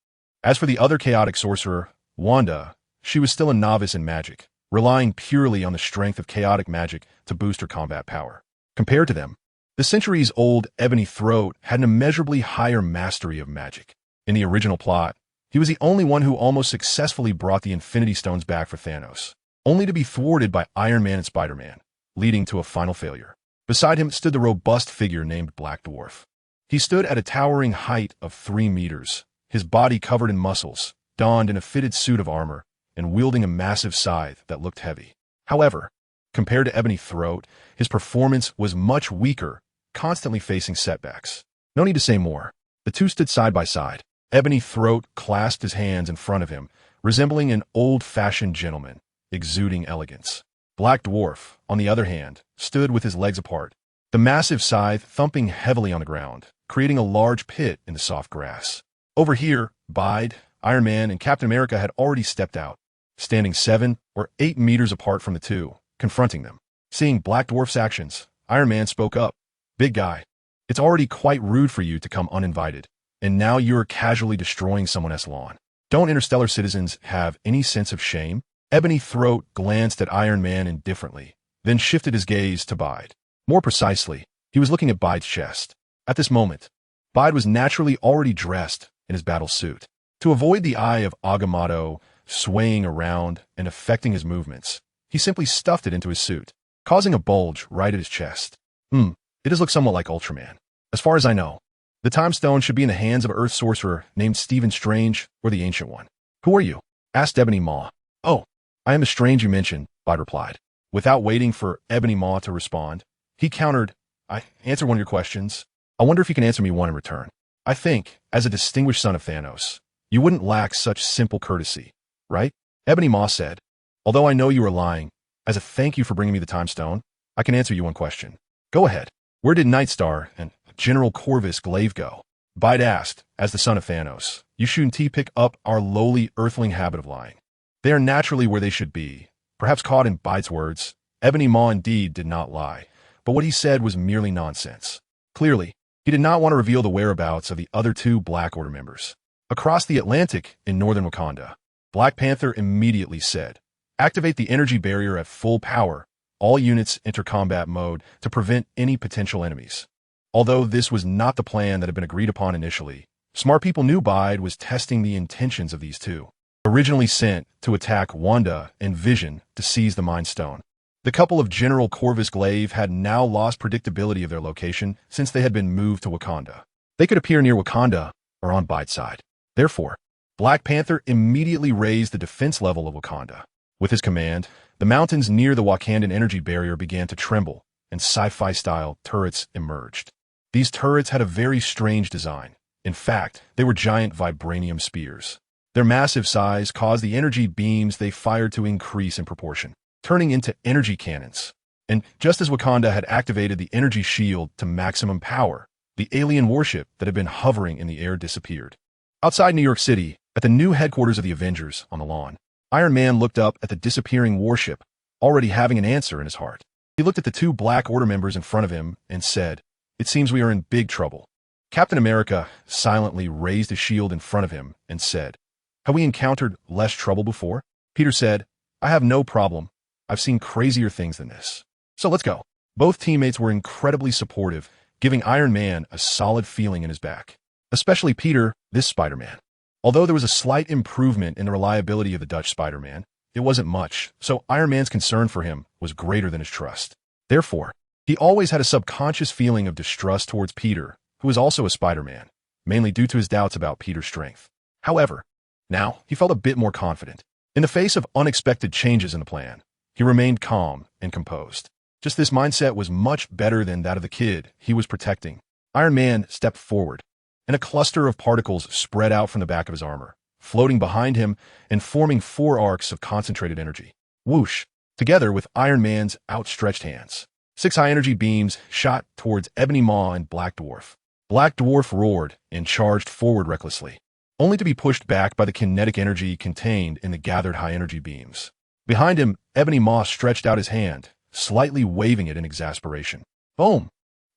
Speaker 1: As for the other chaotic sorcerer, Wanda, she was still a novice in magic, relying purely on the strength of chaotic magic to boost her combat power. Compared to them, the centuries-old Ebony Throat had an immeasurably higher mastery of magic. In the original plot, he was the only one who almost successfully brought the Infinity Stones back for Thanos, only to be thwarted by Iron Man and Spider-Man, leading to a final failure. Beside him stood the robust figure named Black Dwarf. He stood at a towering height of 3 meters, his body covered in muscles, donned in a fitted suit of armor, and wielding a massive scythe that looked heavy. However, compared to Ebony Throat, his performance was much weaker, constantly facing setbacks. No need to say more. The two stood side by side. Ebony Throat clasped his hands in front of him, resembling an old-fashioned gentleman, exuding elegance. Black Dwarf, on the other hand, stood with his legs apart, the massive scythe thumping heavily on the ground, creating a large pit in the soft grass. Over here, Bide, Iron Man, and Captain America had already stepped out, standing 7 or 8 meters apart from the two, confronting them. Seeing Black Dwarf's actions, Iron Man spoke up. "Big guy, it's already quite rude for you to come uninvited, and now you're casually destroying someone else's lawn. Don't interstellar citizens have any sense of shame?" Ebony Throat glanced at Iron Man indifferently, then shifted his gaze to Bide. More precisely, he was looking at Bide's chest. At this moment, Bide was naturally already dressed in his battle suit. To avoid the eye of Agamotto swaying around and affecting his movements, he simply stuffed it into his suit, causing a bulge right at his chest. It does look somewhat like Ultraman. As far as I know, the Time Stone should be in the hands of an Earth sorcerer named Stephen Strange or the Ancient One. "Who are you?" asked Ebony Maw. "Oh, I am the Strange you mentioned," Bide replied. Without waiting for Ebony Maw to respond, he countered, "I answered one of your questions. I wonder if you can answer me one in return. I think, as a distinguished son of Thanos, you wouldn't lack such simple courtesy, right?" Ebony Maw said, "Although I know you are lying, as a thank you for bringing me the Time Stone, I can answer you one question." "Go ahead. Where did Nightstar and General Corvus Glaive go?" Bide asked, as the son of Thanos. "You shouldn't pick up our lowly earthling habit of lying. They are naturally where they should be." Perhaps caught in Bide's words, Ebony Maw indeed did not lie, but what he said was merely nonsense. Clearly, he did not want to reveal the whereabouts of the other 2 Black Order members. Across the Atlantic in northern Wakanda, Black Panther immediately said, "Activate the energy barrier at full power. All units enter combat mode to prevent any potential enemies." Although this was not the plan that had been agreed upon initially, smart people knew Bide was testing the intentions of these two. Originally sent to attack Wanda and Vision to seize the Mind Stone, the couple of General Corvus Glaive had now lost predictability of their location since they had been moved to Wakanda. They could appear near Wakanda, are on Bite's side. Therefore, Black Panther immediately raised the defense level of Wakanda. With his command, the mountains near the Wakandan energy barrier began to tremble, and sci-fi-style turrets emerged. These turrets had a very strange design. In fact, they were giant vibranium spears. Their massive size caused the energy beams they fired to increase in proportion, turning into energy cannons. And just as Wakanda had activated the energy shield to maximum power, the alien warship that had been hovering in the air disappeared. Outside New York City, at the new headquarters of the Avengers on the lawn, Iron Man looked up at the disappearing warship, already having an answer in his heart. He looked at the two Black Order members in front of him and said, "It seems we are in big trouble." Captain America silently raised his shield in front of him and said, "Have we encountered less trouble before?" Peter said, "I have no problem. I've seen crazier things than this. So let's go." Both teammates were incredibly supportive, giving Iron Man a solid feeling in his back. Especially Peter, this Spider-Man. Although there was a slight improvement in the reliability of the Dutch Spider-Man, it wasn't much, so Iron Man's concern for him was greater than his trust. Therefore, he always had a subconscious feeling of distrust towards Peter, who was also a Spider-Man, mainly due to his doubts about Peter's strength. However, now he felt a bit more confident. In the face of unexpected changes in the plan, he remained calm and composed. Just this mindset was much better than that of the kid he was protecting. Iron Man stepped forward, and a cluster of particles spread out from the back of his armor, floating behind him and forming 4 arcs of concentrated energy. Whoosh! Together with Iron Man's outstretched hands, 6 high-energy beams shot towards Ebony Maw and Black Dwarf. Black Dwarf roared and charged forward recklessly, only to be pushed back by the kinetic energy contained in the gathered high-energy beams. Behind him, Ebony Maw stretched out his hand, slightly waving it in exasperation. Boom!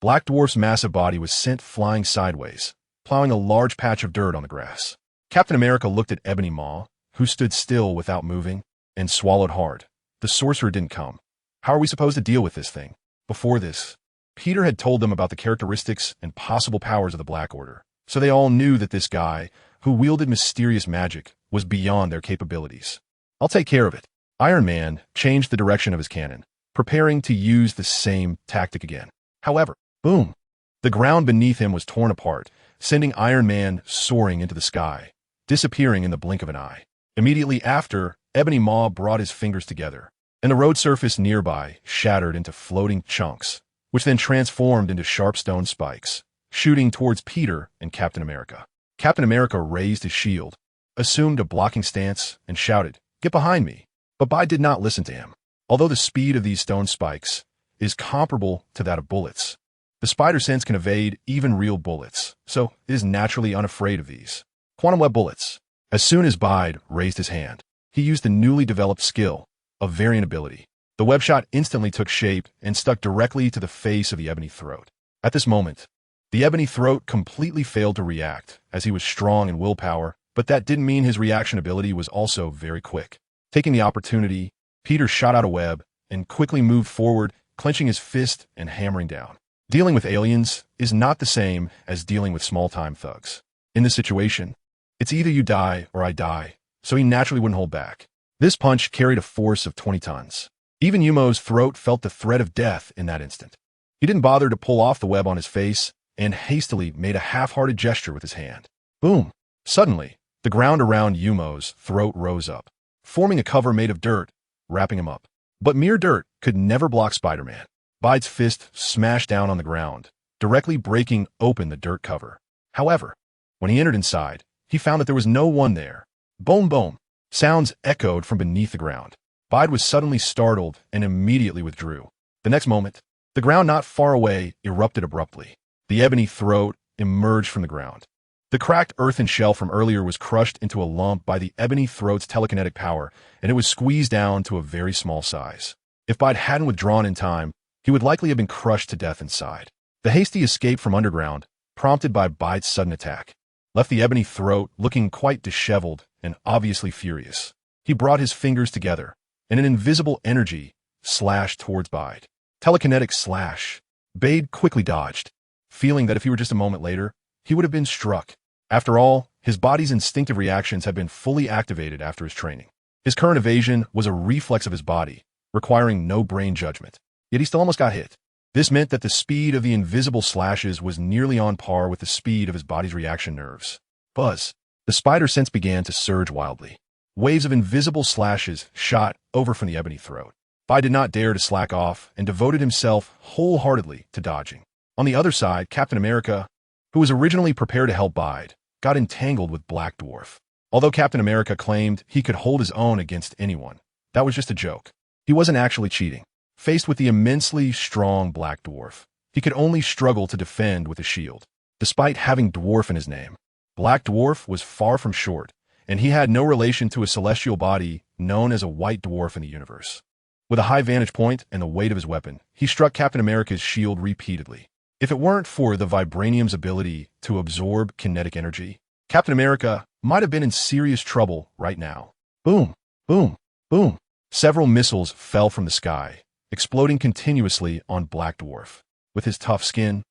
Speaker 1: Black Dwarf's massive body was sent flying sideways, plowing a large patch of dirt on the grass. Captain America looked at Ebony Maw, who stood still without moving, and swallowed hard. The sorcerer didn't come. How are we supposed to deal with this thing? Before this, Peter had told them about the characteristics and possible powers of the Black Order, so they all knew that this guy, who wielded mysterious magic, was beyond their capabilities. "I'll take care of it." Iron Man changed the direction of his cannon, preparing to use the same tactic again. However, boom! The ground beneath him was torn apart, sending Iron Man soaring into the sky, disappearing in the blink of an eye. Immediately after, Ebony Maw brought his fingers together, and the road surface nearby shattered into floating chunks, which then transformed into sharp stone spikes, shooting towards Peter and Captain America. Captain America raised his shield, assumed a blocking stance, and shouted, "Get behind me!" But Bide did not listen to him. Although the speed of these stone spikes is comparable to that of bullets, the spider sense can evade even real bullets, so it is naturally unafraid of these. Quantum web bullets. As soon as Bide raised his hand, he used the newly developed skill, a variant ability. The web shot instantly took shape and stuck directly to the face of the ebony throat. At this moment, the ebony throat completely failed to react, as he was strong in willpower, but that didn't mean his reaction ability was also very quick. Taking the opportunity, Peter shot out a web and quickly moved forward, clenching his fist and hammering down. Dealing with aliens is not the same as dealing with small-time thugs. In this situation, it's either you die or I die, so he naturally wouldn't hold back. This punch carried a force of 20 tons. Even Yumo's throat felt the threat of death in that instant. He didn't bother to pull off the web on his face and hastily made a half-hearted gesture with his hand. Boom! Suddenly, the ground around Yumo's throat rose up, forming a cover made of dirt, wrapping him up. But mere dirt could never block Spider-Man. Bide's fist smashed down on the ground, directly breaking open the dirt cover. However, when he entered inside, he found that there was no one there. Boom, boom! Sounds echoed from beneath the ground. Bide was suddenly startled and immediately withdrew. The next moment, the ground not far away erupted abruptly. The ebony throat emerged from the ground. The cracked earthen shell from earlier was crushed into a lump by the ebony throat's telekinetic power, and it was squeezed down to a very small size. If Bide hadn't withdrawn in time, he would likely have been crushed to death inside. The hasty escape from underground, prompted by Bide's sudden attack, left the ebony throat looking quite disheveled and obviously furious. He brought his fingers together, and an invisible energy slashed towards Bide. Telekinetic slash. Bade quickly dodged, feeling that if he were just a moment later, he would have been struck. After all, his body's instinctive reactions had been fully activated after his training. His current evasion was a reflex of his body, requiring no brain judgment. Yet he still almost got hit. This meant that the speed of the invisible slashes was nearly on par with the speed of his body's reaction nerves. Buzz. The spider sense began to surge wildly. Waves of invisible slashes shot over from the ebony throat. Bide did not dare to slack off and devoted himself wholeheartedly to dodging. On the other side, Captain America, who was originally prepared to help Bide, got entangled with Black Dwarf. Although Captain America claimed he could hold his own against anyone, that was just a joke. He wasn't actually cheating. Faced with the immensely strong Black Dwarf, he could only struggle to defend with a shield. Despite having dwarf in his name, Black Dwarf was far from short, and he had no relation to a celestial body known as a white dwarf in the universe. With a high vantage point and the weight of his weapon, he struck Captain America's shield repeatedly. If it weren't for the vibranium's ability to absorb kinetic energy, Captain America might have been in serious trouble right now. Boom, boom, boom. Several missiles fell from the sky, exploding continuously on Black Dwarf. With his tough skin,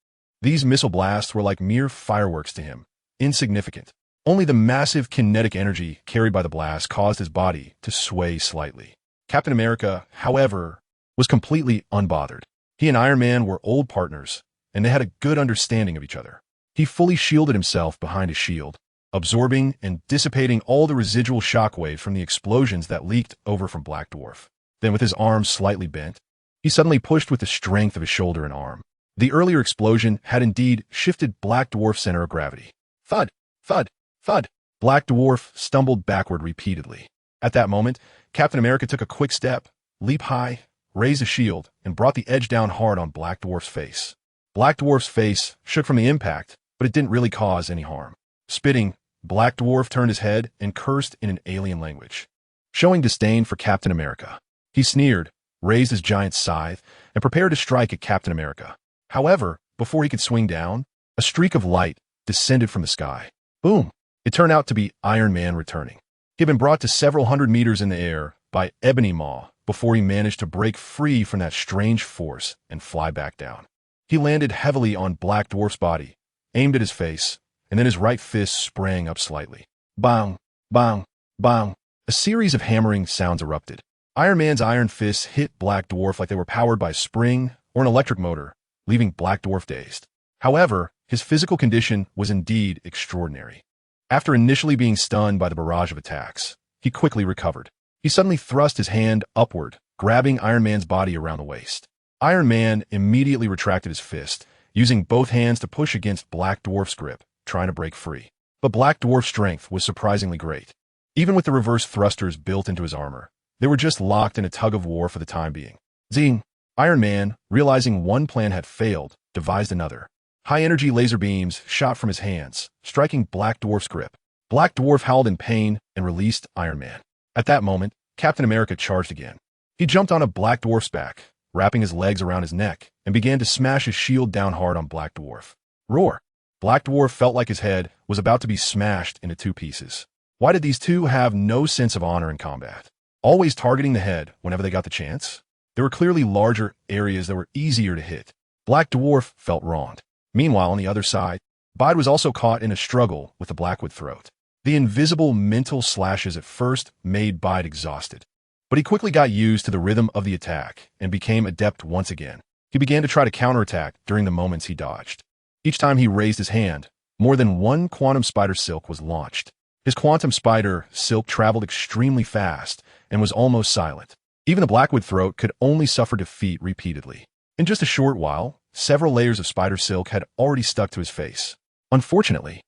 Speaker 1: these missile blasts were like mere fireworks to him, insignificant. Only the massive kinetic energy carried by the blast caused his body to sway slightly. Captain America, however, was completely unbothered. He and Iron Man were old partners, and they had a good understanding of each other. He fully shielded himself behind his shield, absorbing and dissipating all the residual shockwaves from the explosions that leaked over from Black Dwarf. Then, with his arms slightly bent, he suddenly pushed with the strength of his shoulder and arm. The earlier explosion had indeed shifted Black Dwarf's center of gravity. Thud, thud, thud. Black Dwarf stumbled backward repeatedly. At that moment, Captain America took a quick step, leaped high, raised a shield, and brought the edge down hard on Black Dwarf's face. Black Dwarf's face shook from the impact, but it didn't really cause any harm. Spitting, Black Dwarf turned his head and cursed in an alien language. Showing disdain for Captain America, he sneered, raised his giant scythe, and prepared to strike at Captain America. However, before he could swing down, a streak of light descended from the sky. Boom! It turned out to be Iron Man returning. He had been brought to several hundred meters in the air by Ebony Maw before he managed to break free from that strange force and fly back down. He landed heavily on Black Dwarf's body, aimed at his face, and then his right fist sprang up slightly. Bang, bang, bang. A series of hammering sounds erupted. Iron Man's iron fists hit Black Dwarf like they were powered by a spring or an electric motor, leaving Black Dwarf dazed. However, his physical condition was indeed extraordinary. After initially being stunned by the barrage of attacks, he quickly recovered. He suddenly thrust his hand upward, grabbing Iron Man's body around the waist. Iron Man immediately retracted his fist, using both hands to push against Black Dwarf's grip, trying to break free. But Black Dwarf's strength was surprisingly great. Even with the reverse thrusters built into his armor, they were just locked in a tug-of-war for the time being. Zing! Iron Man, realizing one plan had failed, devised another. High-energy laser beams shot from his hands, striking Black Dwarf's grip. Black Dwarf howled in pain and released Iron Man. At that moment, Captain America charged again. He jumped on a Black Dwarf's back, wrapping his legs around his neck, and began to smash his shield down hard on Black Dwarf. Roar! Black Dwarf felt like his head was about to be smashed into two pieces. Why did these two have no sense of honor in combat? Always targeting the head whenever they got the chance? There were clearly larger areas that were easier to hit. Black Dwarf felt wronged. Meanwhile, on the other side, Bide was also caught in a struggle with the Blackwood throat. The invisible mental slashes at first made Bide exhausted, but he quickly got used to the rhythm of the attack and became adept once again. He began to try to counterattack during the moments he dodged. Each time he raised his hand, more than one quantum spider silk was launched. His quantum spider silk traveled extremely fast and was almost silent. Even the Blackwood throat could only suffer defeat repeatedly. In just a short while, several layers of spider silk had already stuck to his face. Unfortunately,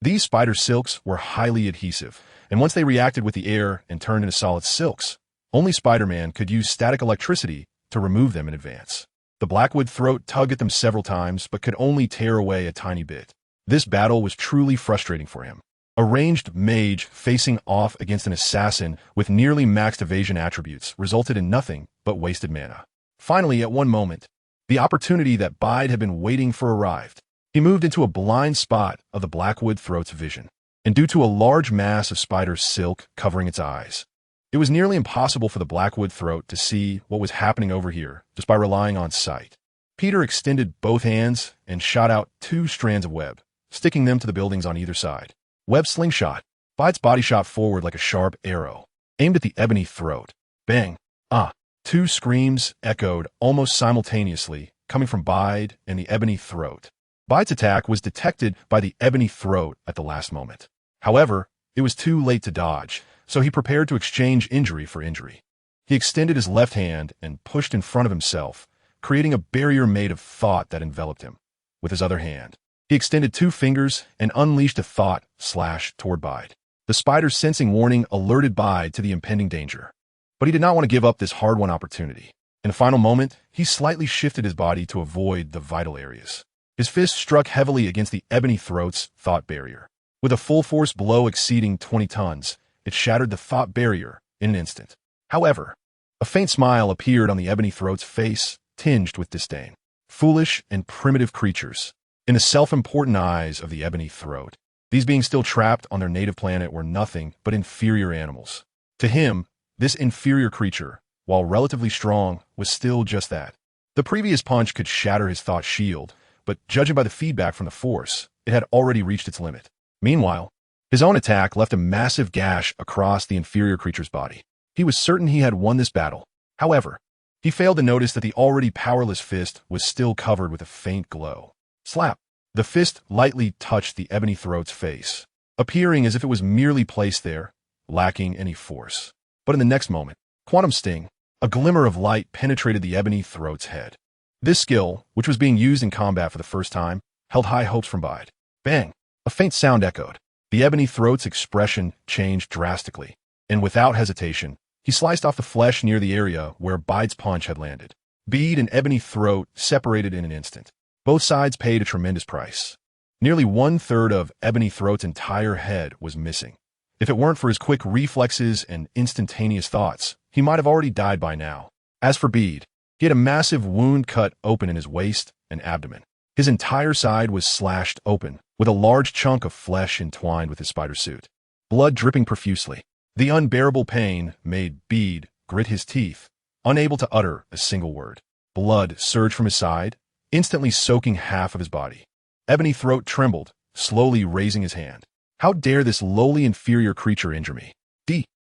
Speaker 1: these spider silks were highly adhesive, and once they reacted with the air and turned into solid silks, only Spider-Man could use static electricity to remove them in advance. The Blackwood throat tugged at them several times, but could only tear away a tiny bit. This battle was truly frustrating for him. A ranged mage facing off against an assassin with nearly maxed evasion attributes resulted in nothing but wasted mana. Finally, at one moment, the opportunity that Bide had been waiting for arrived. He moved into a blind spot of the Blackwood throat's vision, and due to a large mass of spider silk covering its eyes, it was nearly impossible for the Blackwood throat to see what was happening over here just by relying on sight. Peter extended both hands and shot out 2 strands of web, sticking them to the buildings on either side. Web slingshot. Bide's body shot forward like a sharp arrow, aimed at the ebony throat. Bang! Ah! 2 screams echoed almost simultaneously, coming from Bide and the ebony throat. Bide's attack was detected by the ebony throat at the last moment. However, it was too late to dodge, so he prepared to exchange injury for injury. He extended his left hand and pushed in front of himself, creating a barrier made of thought that enveloped him. With his other hand, he extended 2 fingers and unleashed a thought slash toward Bide. The spider, sensing warning, alerted Bide to the impending danger. But he did not want to give up this hard-won opportunity. In a final moment, he slightly shifted his body to avoid the vital areas. His fist struck heavily against the ebony throat's thought barrier. With a full-force blow exceeding 20 tons, it shattered the thought barrier in an instant. However, a faint smile appeared on the ebony throat's face, tinged with disdain. Foolish and primitive creatures. In the self-important eyes of the ebony throat, these beings still trapped on their native planet were nothing but inferior animals. To him, this inferior creature, while relatively strong, was still just that. The previous punch could shatter his thought shield, but judging by the feedback from the force, it had already reached its limit. Meanwhile, his own attack left a massive gash across the inferior creature's body. He was certain he had won this battle. However, he failed to notice that the already powerless fist was still covered with a faint glow. Slap! The fist lightly touched the ebony throat's face, appearing as if it was merely placed there, lacking any force. But in the next moment, quantum sting, a glimmer of light penetrated the ebony throat's head. This skill, which was being used in combat for the first time, held high hopes from Bide. Bang! A faint sound echoed. The ebony throat's expression changed drastically, and without hesitation, he sliced off the flesh near the area where Bide's punch had landed. Bede and ebony throat separated in an instant. Both sides paid a tremendous price. Nearly 1/3 of ebony throat's entire head was missing. If it weren't for his quick reflexes and instantaneous thoughts, he might have already died by now. As for Bede, he had a massive wound cut open in his waist and abdomen. His entire side was slashed open, with a large chunk of flesh entwined with his spider suit. Blood dripping profusely. The unbearable pain made Bede grit his teeth, unable to utter a single word. Blood surged from his side, instantly soaking half of his body. Ebony throat trembled, slowly raising his hand. How dare this lowly inferior creature injure me?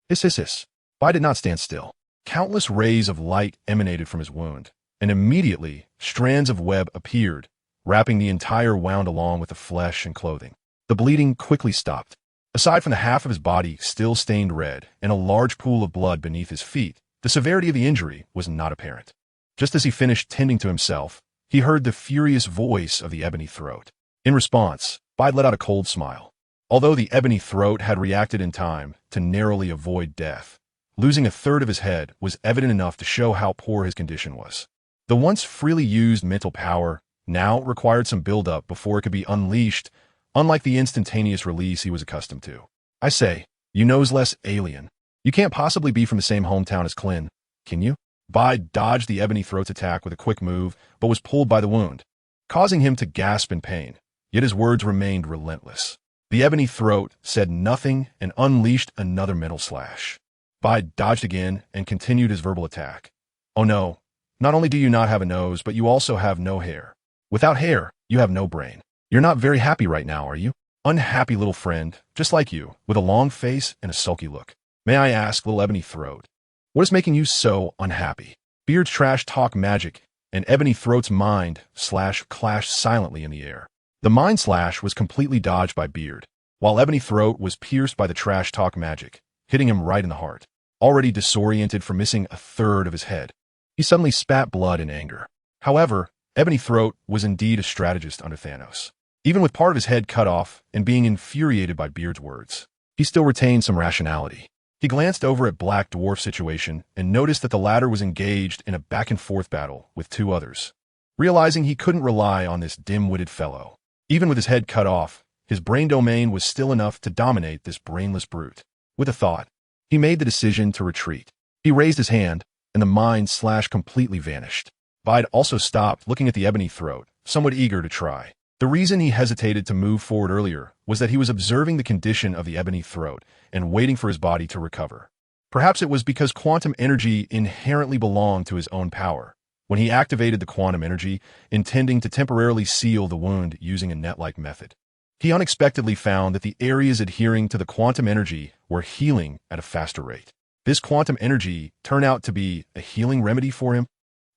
Speaker 1: Hiss. Bide did not stand still. Countless rays of light emanated from his wound, and immediately strands of web appeared, wrapping the entire wound along with the flesh and clothing. The bleeding quickly stopped. Aside from the half of his body still stained red and a large pool of blood beneath his feet, the severity of the injury was not apparent. Just as he finished tending to himself, he heard the furious voice of the ebony throat. In response, Bide let out a cold smile. Although the ebony throat had reacted in time to narrowly avoid death, losing 1/3 of his head was evident enough to show how poor his condition was. The once freely used mental power now required some build-up before it could be unleashed, unlike the instantaneous release he was accustomed to. I say, you noseless alien. You can't possibly be from the same hometown as Clin, can you? Bide dodged the ebony throat's attack with a quick move, but was pulled by the wound, causing him to gasp in pain, yet his words remained relentless. The ebony throat said nothing and unleashed another mental slash. Bide dodged again and continued his verbal attack. Oh no, not only do you not have a nose, but you also have no hair. Without hair, you have no brain. You're not very happy right now, are you? Unhappy little friend, just like you, with a long face and a sulky look. May I ask, little ebony throat, what is making you so unhappy? Beard's trash talk magic, and ebony throat's mind slash clashed silently in the air. The mind slash was completely dodged by Beard, while ebony throat was pierced by the trash talk magic, hitting him right in the heart. Already disoriented from missing 1/3 of his head, he suddenly spat blood in anger. However, ebony throat was indeed a strategist under Thanos. Even with part of his head cut off and being infuriated by Beard's words, he still retained some rationality. He glanced over at Black Dwarf's situation and noticed that the latter was engaged in a back-and-forth battle with 2 others. Realizing he couldn't rely on this dim-witted fellow, even with his head cut off, his brain domain was still enough to dominate this brainless brute. With a thought, he made the decision to retreat. He raised his hand, and the mind slash completely vanished. Bide also stopped looking at the ebony throat, somewhat eager to try. The reason he hesitated to move forward earlier was that he was observing the condition of the ebony throat and waiting for his body to recover. Perhaps it was because quantum energy inherently belonged to his own power. When he activated the quantum energy, intending to temporarily seal the wound using a net-like method, he unexpectedly found that the areas adhering to the quantum energy were healing at a faster rate. This quantum energy turned out to be a healing remedy for him.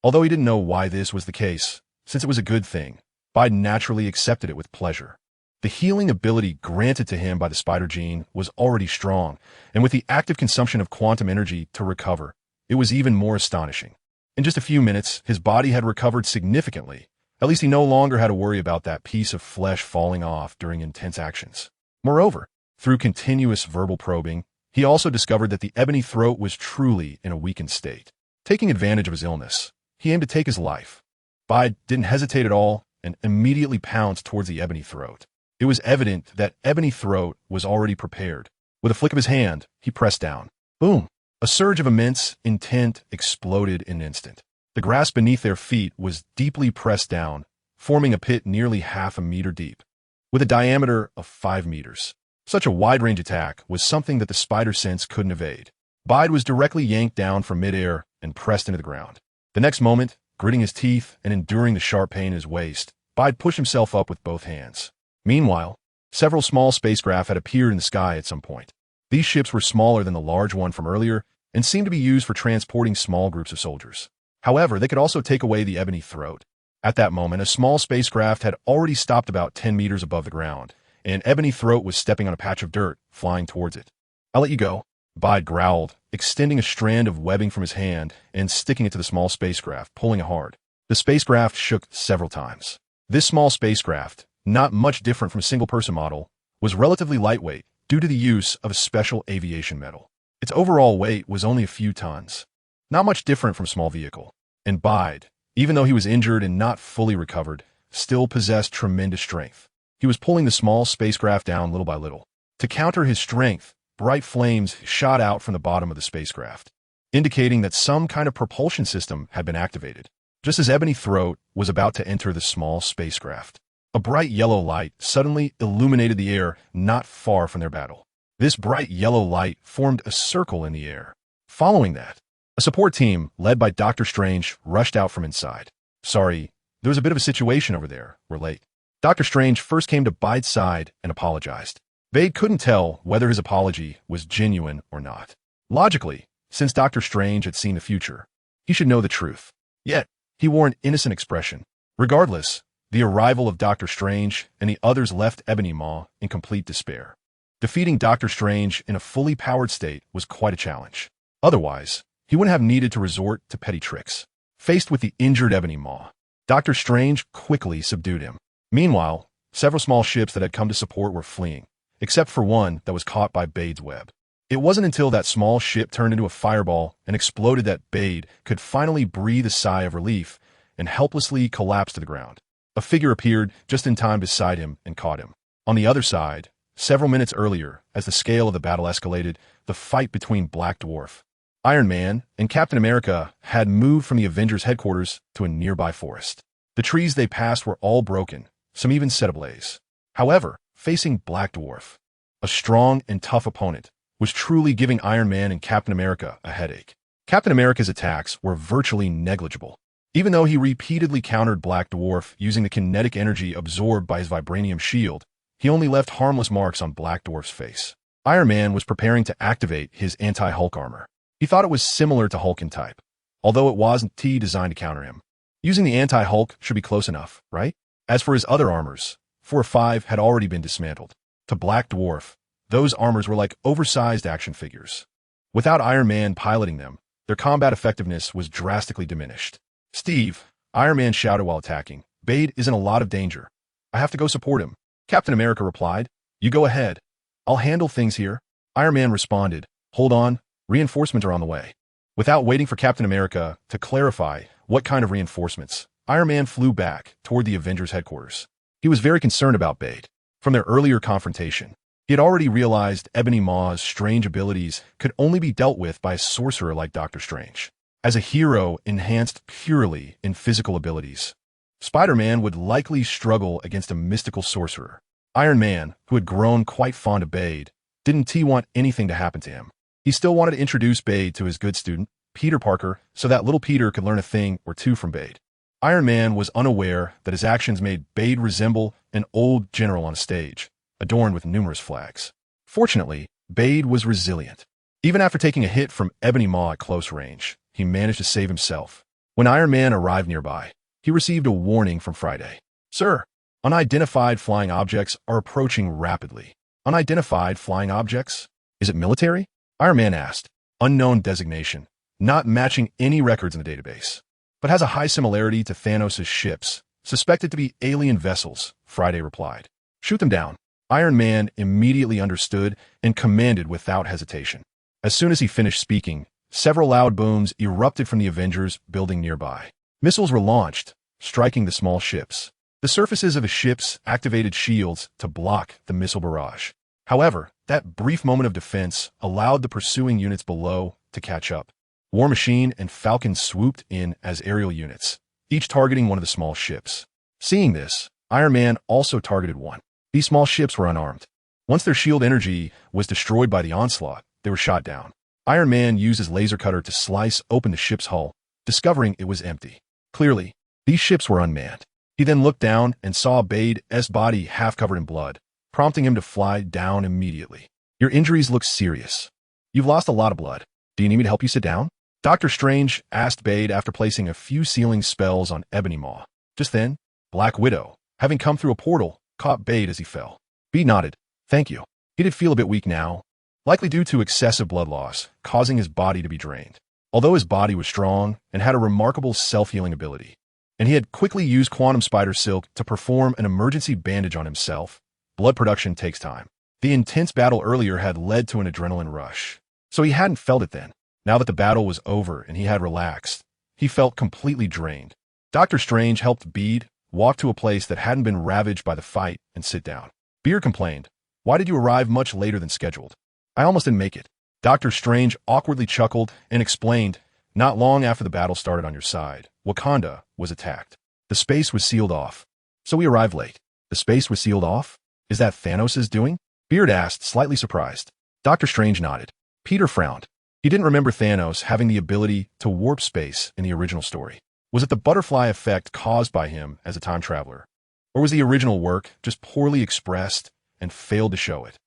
Speaker 1: Although he didn't know why this was the case, since it was a good thing, Bide naturally accepted it with pleasure. The healing ability granted to him by the spider gene was already strong, and with the active consumption of quantum energy to recover, it was even more astonishing. In just a few minutes, his body had recovered significantly. At least he no longer had to worry about that piece of flesh falling off during intense actions. Moreover, through continuous verbal probing, he also discovered that the ebony throat was truly in a weakened state. Taking advantage of his illness, he aimed to take his life. Bide didn't hesitate at all and immediately pounced towards the ebony throat. It was evident that ebony throat was already prepared. With a flick of his hand, he pressed down. Boom! A surge of immense intent exploded in an instant. The grass beneath their feet was deeply pressed down, forming a pit nearly half a meter deep, with a diameter of 5 meters. Such a wide-range attack was something that the spider sense couldn't evade. Bide was directly yanked down from midair and pressed into the ground. The next moment, gritting his teeth and enduring the sharp pain in his waist, Bide pushed himself up with both hands. Meanwhile, several small spacecraft had appeared in the sky at some point. These ships were smaller than the large one from earlier and seemed to be used for transporting small groups of soldiers. However, they could also take away the ebony throat. At that moment, a small spacecraft had already stopped about 10 meters above the ground, and ebony throat was stepping on a patch of dirt, flying towards it. I'll let you go, Bide growled, extending a strand of webbing from his hand and sticking it to the small spacecraft, pulling it hard. The spacecraft shook several times. This small spacecraft, not much different from a single-person model, was relatively lightweight due to the use of a special aviation metal. Its overall weight was only a few tons, not much different from a small vehicle. And Bide, even though he was injured and not fully recovered, still possessed tremendous strength. He was pulling the small spacecraft down little by little. To counter his strength, bright flames shot out from the bottom of the spacecraft, indicating that some kind of propulsion system had been activated. Just as Ebony Throat was about to enter the small spacecraft, a bright yellow light suddenly illuminated the air not far from their battle. This bright yellow light formed a circle in the air. Following that, a support team led by Dr. Strange rushed out from inside. Sorry, there was a bit of a situation over there. We're late. Dr. Strange first came to Bide's side and apologized. Bade couldn't tell whether his apology was genuine or not. Logically, since Dr. Strange had seen the future, he should know the truth. Yet, he wore an innocent expression. Regardless, the arrival of Dr. Strange and the others left Ebony Maw in complete despair. Defeating Dr. Strange in a fully powered state was quite a challenge. Otherwise, he wouldn't have needed to resort to petty tricks. Faced with the injured Ebony Maw, Dr. Strange quickly subdued him. Meanwhile, several small ships that had come to support were fleeing, except for one that was caught by Bade's web. It wasn't until that small ship turned into a fireball and exploded that Bade could finally breathe a sigh of relief and helplessly collapse to the ground. A figure appeared just in time beside him and caught him. On the other side, several minutes earlier, as the scale of the battle escalated, the fight between Black Dwarf, Iron Man, and Captain America had moved from the Avengers headquarters to a nearby forest. The trees they passed were all broken, some even set ablaze. However, facing Black Dwarf, a strong and tough opponent, was truly giving Iron Man and Captain America a headache. Captain America's attacks were virtually negligible. Even though he repeatedly countered Black Dwarf using the kinetic energy absorbed by his vibranium shield, he only left harmless marks on Black Dwarf's face. Iron Man was preparing to activate his anti-Hulk armor. He thought it was similar to Hulk in type, although it wasn't designed to counter him. Using the anti-Hulk should be close enough, right? As for his other armors, 4 or 5 had already been dismantled. To Black Dwarf, those armors were like oversized action figures. Without Iron Man piloting them, their combat effectiveness was drastically diminished. Steve, Iron Man shouted while attacking, Bade is in a lot of danger. I have to go support him. Captain America replied, You go ahead. I'll handle things here. Iron Man responded, Hold on, reinforcements are on the way. Without waiting for Captain America to clarify what kind of reinforcements, Iron Man flew back toward the Avengers headquarters. He was very concerned about Bade. From their earlier confrontation, he had already realized Ebony Maw's strange abilities could only be dealt with by a sorcerer like Dr. Strange. As a hero enhanced purely in physical abilities, Spider-Man would likely struggle against a mystical sorcerer. Iron Man, who had grown quite fond of Bade, didn't want anything to happen to him. He still wanted to introduce Bade to his good student, Peter Parker, so that little Peter could learn a thing or two from Bade. Iron Man was unaware that his actions made Bade resemble an old general on a stage, adorned with numerous flags. Fortunately, Bade was resilient. Even after taking a hit from Ebony Maw at close range, he managed to save himself. When Iron Man arrived nearby, he received a warning from Friday. Sir, Unidentified flying objects are approaching rapidly. Unidentified flying objects? Is it military? Iron Man asked. Unknown designation, not matching any records in the database, but has a high similarity to Thanos' ships, suspected to be alien vessels, Friday replied. Shoot them down. Iron Man immediately understood and commanded without hesitation. As soon as he finished speaking, several loud booms erupted from the Avengers building nearby. Missiles were launched, striking the small ships. The surfaces of the ships activated shields to block the missile barrage. However, that brief moment of defense allowed the pursuing units below to catch up. War Machine and Falcon swooped in as aerial units, each targeting one of the small ships. Seeing this, Iron Man also targeted one. These small ships were unarmed. Once their shield energy was destroyed by the onslaught, they were shot down. Iron Man used his laser cutter to slice open the ship's hull, discovering it was empty. Clearly, these ships were unmanned. He then looked down and saw Bade's body half covered in blood, prompting him to fly down immediately. Your injuries look serious. You've lost a lot of blood. Do you need me to help you sit down? Dr. Strange asked Bade after placing a few sealing spells on Ebony Maw. Just then, Black Widow, having come through a portal, caught Bade as he fell. Bade nodded. Thank you. He did feel a bit weak now, likely due to excessive blood loss, causing his body to be drained. Although his body was strong and had a remarkable self-healing ability, and he had quickly used quantum spider silk to perform an emergency bandage on himself, blood production takes time. The intense battle earlier had led to an adrenaline rush, so he hadn't felt it then. Now that the battle was over and he had relaxed, he felt completely drained. Dr. Strange helped Bede walk to a place that hadn't been ravaged by the fight and sit down. Beard complained, "Why did you arrive much later than scheduled?" "I almost didn't make it." Dr. Strange awkwardly chuckled and explained, "Not long after the battle started on your side, Wakanda was attacked. The space was sealed off. So we arrived late." "The space was sealed off? Is that Thanos' doing?" Beard asked, slightly surprised. Dr. Strange nodded. Peter frowned. He didn't remember Thanos having the ability to warp space in the original story. Was it the butterfly effect caused by him as a time traveler? Or was the original work just poorly expressed and failed to show it?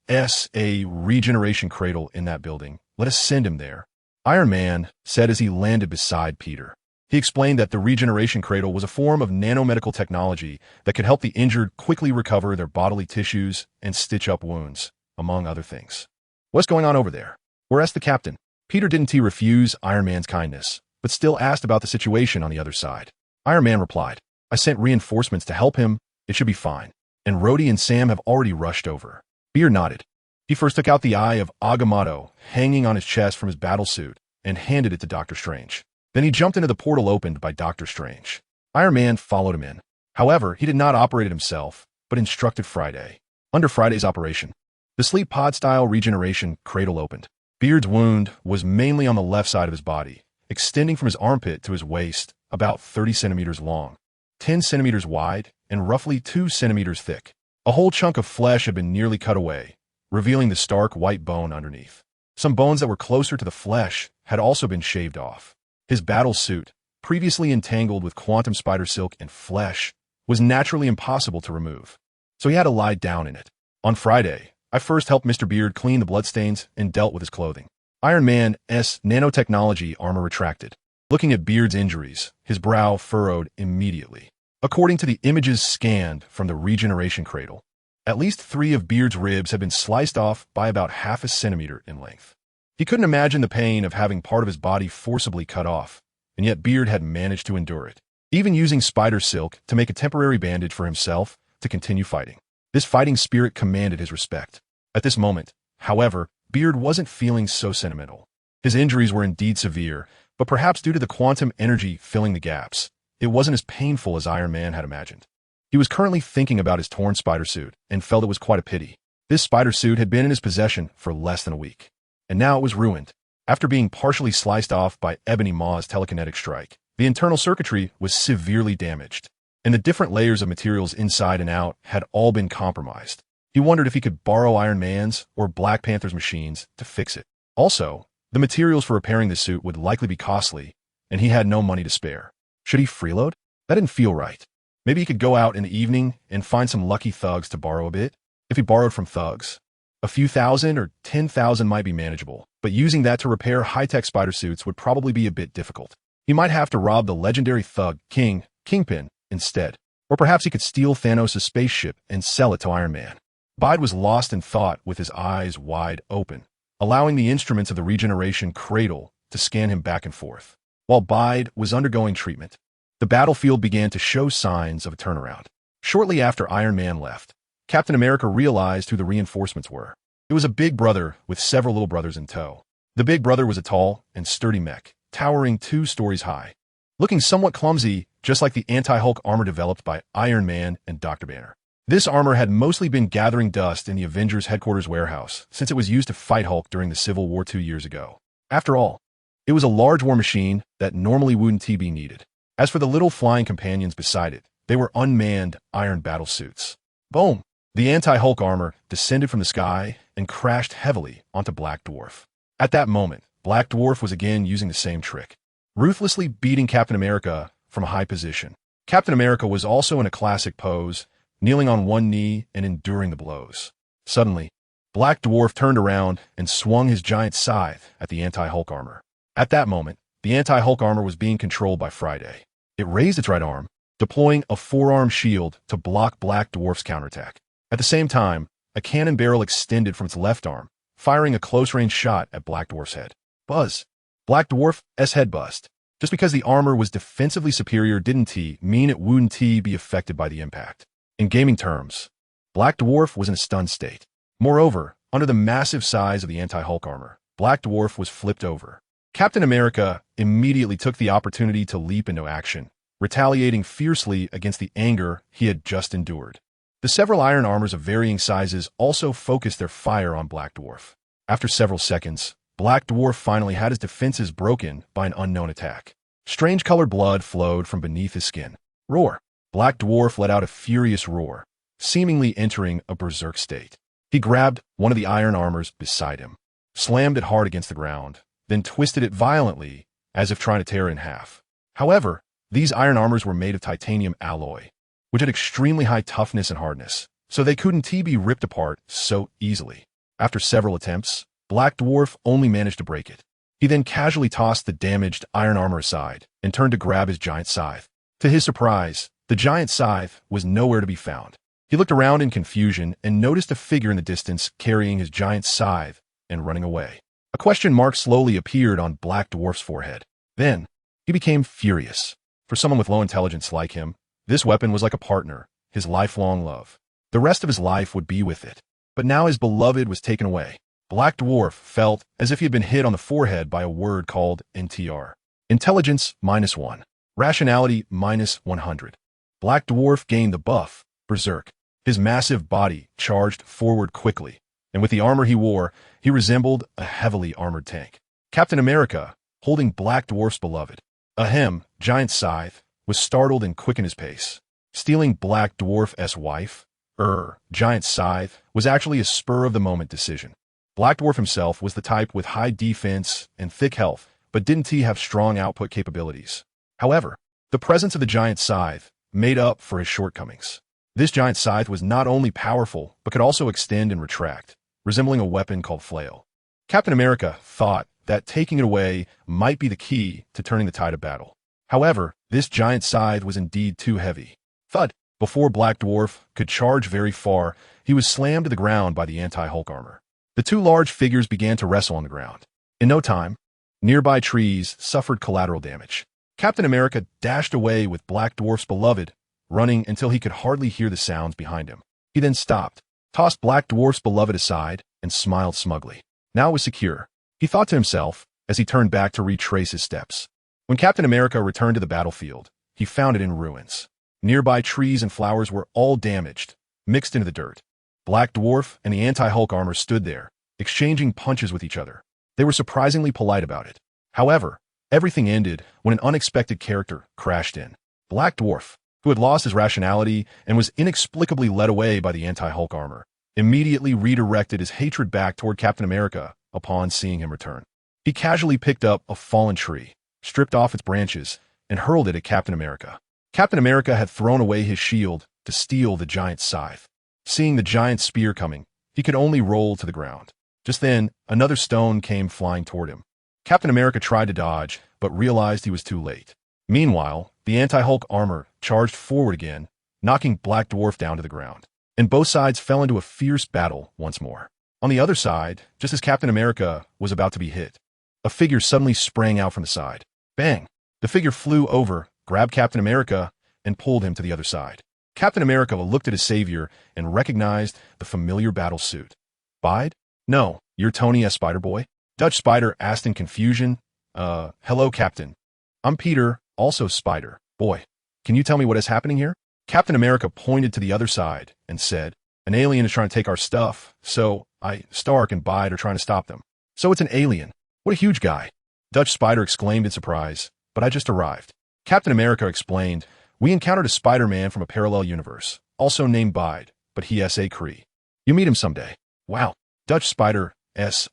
Speaker 1: There's a regeneration cradle in that building. Let us send him there. Iron Man said as he landed beside Peter. He explained that the regeneration cradle was a form of nanomedical technology that could help the injured quickly recover their bodily tissues and stitch up wounds, among other things. "What's going on over there?" Whereas the captain. Peter didn't refuse Iron Man's kindness, but still asked about the situation on the other side. Iron Man replied, "I sent reinforcements to help him. It should be fine. And Rhodey and Sam have already rushed over." Beard nodded. He first took out the eye of Agamotto hanging on his chest from his battlesuit and handed it to Dr. Strange. Then he jumped into the portal opened by Dr. Strange. Iron Man followed him in. However, he did not operate it himself, but instructed Friday. Under Friday's operation, the sleep pod-style regeneration cradle opened. Beard's wound was mainly on the left side of his body, extending from his armpit to his waist, about 30 centimeters long, 10 centimeters wide, and roughly 2 centimeters thick. A whole chunk of flesh had been nearly cut away, revealing the stark white bone underneath. Some bones that were closer to the flesh had also been shaved off. His battle suit, previously entangled with quantum spider silk and flesh, was naturally impossible to remove, so he had to lie down in it. On Friday, I first helped Mr. Beard clean the bloodstains and dealt with his clothing. Iron Man's nanotechnology armor retracted. Looking at Beard's injuries, his brow furrowed immediately. According to the images scanned from the regeneration cradle, at least 3 of Beard's ribs had been sliced off by about half a centimeter in length. He couldn't imagine the pain of having part of his body forcibly cut off, and yet Beard had managed to endure it, even using spider silk to make a temporary bandage for himself to continue fighting. This fighting spirit commanded his respect. At this moment, however, Beard wasn't feeling so sentimental. His injuries were indeed severe, but perhaps due to the quantum energy filling the gaps, it wasn't as painful as Iron Man had imagined. He was currently thinking about his torn spider suit and felt it was quite a pity. This spider suit had been in his possession for less than a week, and now it was ruined. After being partially sliced off by Ebony Maw's telekinetic strike, the internal circuitry was severely damaged, and the different layers of materials inside and out had all been compromised. He wondered if he could borrow Iron Man's or Black Panther's machines to fix it. Also, the materials for repairing the suit would likely be costly, and he had no money to spare. Should he freeload? That didn't feel right. Maybe he could go out in the evening and find some lucky thugs to borrow a bit. If he borrowed from thugs, a few thousand or 10,000 might be manageable, but using that to repair high-tech spider suits would probably be a bit difficult. He might have to rob the legendary thug Kingpin instead, Or perhaps he could steal Thanos' spaceship and sell it to Iron Man. Bide was lost in thought with his eyes wide open, allowing the instruments of the regeneration cradle to scan him back and forth. While Bide was undergoing treatment, the battlefield began to show signs of a turnaround. Shortly after Iron Man left, Captain America realized who the reinforcements were. It was a big brother with several little brothers in tow. The big brother was a tall and sturdy mech, towering 2 stories high, looking somewhat clumsy, just like the anti-Hulk armor developed by Iron Man and Dr. Banner. This armor had mostly been gathering dust in the Avengers headquarters warehouse since it was used to fight Hulk during the Civil War 2 years ago. After all, it was a large war machine that normally wouldn't be needed. As for the little flying companions beside it, they were unmanned iron battle suits. Boom! The anti-Hulk armor descended from the sky and crashed heavily onto Black Dwarf. At that moment, Black Dwarf was again using the same trick, ruthlessly beating Captain America from a high position. Captain America was also in a classic pose, kneeling on one knee and enduring the blows. Suddenly, Black Dwarf turned around and swung his giant scythe at the anti-Hulk armor. At that moment, the anti-Hulk armor was being controlled by Friday. It raised its right arm, deploying a 4-arm shield to block Black Dwarf's counterattack. At the same time, a cannon barrel extended from its left arm, firing a close-range shot at Black Dwarf's head. Buzz! Black Dwarf's head bust. Just because the armor was defensively superior didn't mean it wouldn't be affected by the impact. In gaming terms, Black Dwarf was in a stunned state. Moreover, under the massive size of the anti-Hulk armor, Black Dwarf was flipped over. Captain America immediately took the opportunity to leap into action, retaliating fiercely against the anger he had just endured. The several iron armors of varying sizes also focused their fire on Black Dwarf. After several seconds, Black Dwarf finally had his defenses broken by an unknown attack. Strange colored blood flowed from beneath his skin. Roar! Black Dwarf let out a furious roar, seemingly entering a berserk state. He grabbed one of the iron armors beside him, slammed it hard against the ground, then twisted it violently as if trying to tear it in half. However, these iron armors were made of titanium alloy, which had extremely high toughness and hardness, so they couldn't be ripped apart so easily. After several attempts, Black Dwarf only managed to break it. He then casually tossed the damaged iron armor aside and turned to grab his giant scythe. To his surprise, the giant scythe was nowhere to be found. He looked around in confusion and noticed a figure in the distance carrying his giant scythe and running away. A question mark slowly appeared on Black Dwarf's forehead. Then, he became furious. For someone with low intelligence like him, this weapon was like a partner, his lifelong love. The rest of his life would be with it. But now his beloved was taken away. Black Dwarf felt as if he had been hit on the forehead by a word called NTR. Intelligence -1. Rationality -100. Black Dwarf gained the buff, Berserk. His massive body charged forward quickly, and with the armor he wore, he resembled a heavily armored tank. Captain America, holding Black Dwarf's beloved, giant scythe, was startled and quickened his pace. Stealing Black Dwarf's wife, giant scythe, was actually a spur-of-the-moment decision. Black Dwarf himself was the type with high defense and thick health, but didn't have strong output capabilities. However, the presence of the giant scythe made up for his shortcomings. This giant scythe was not only powerful, but could also extend and retract, resembling a weapon called flail. Captain America thought that taking it away might be the key to turning the tide of battle. However, this giant scythe was indeed too heavy. Thud! Before Black Dwarf could charge very far, he was slammed to the ground by the anti-Hulk armor. The two large figures began to wrestle on the ground. In no time, nearby trees suffered collateral damage. Captain America dashed away with Black Dwarf's beloved, running until he could hardly hear the sounds behind him. He then stopped, tossed Black Dwarf's beloved aside, and smiled smugly. Now it was secure, he thought to himself as he turned back to retrace his steps. When Captain America returned to the battlefield, he found it in ruins. Nearby trees and flowers were all damaged, mixed into the dirt. Black Dwarf and the anti-Hulk armor stood there, exchanging punches with each other. They were surprisingly polite about it. However, everything ended when an unexpected character crashed in. Black Dwarf, who had lost his rationality and was inexplicably led away by the anti-Hulk armor, immediately redirected his hatred back toward Captain America upon seeing him return. He casually picked up a fallen tree, stripped off its branches, and hurled it at Captain America. Captain America had thrown away his shield to steal the giant scythe. Seeing the giant spear coming, he could only roll to the ground. Just then, another stone came flying toward him. Captain America tried to dodge, but realized he was too late. Meanwhile, the anti-Hulk armor charged forward again, knocking Black Dwarf down to the ground. And both sides fell into a fierce battle once more. On the other side, just as Captain America was about to be hit, a figure suddenly sprang out from the side. Bang! The figure flew over, grabbed Captain America, and pulled him to the other side. Captain America looked at his savior and recognized the familiar battle suit. Bide? No, you're Tony S. Spider-Boy? Dutch Spider asked in confusion. Hello, Captain. I'm Peter, also Spider. Boy, can you tell me what is happening here? Captain America pointed to the other side and said, an alien is trying to take our stuff, so Stark and Bide are trying to stop them. So it's an alien. What a huge guy. Dutch Spider exclaimed in surprise, but I just arrived. Captain America explained, we encountered a Spider-Man from a parallel universe, also named Bide, but he S.A. Kree. You meet him someday. Wow. Dutch Spider's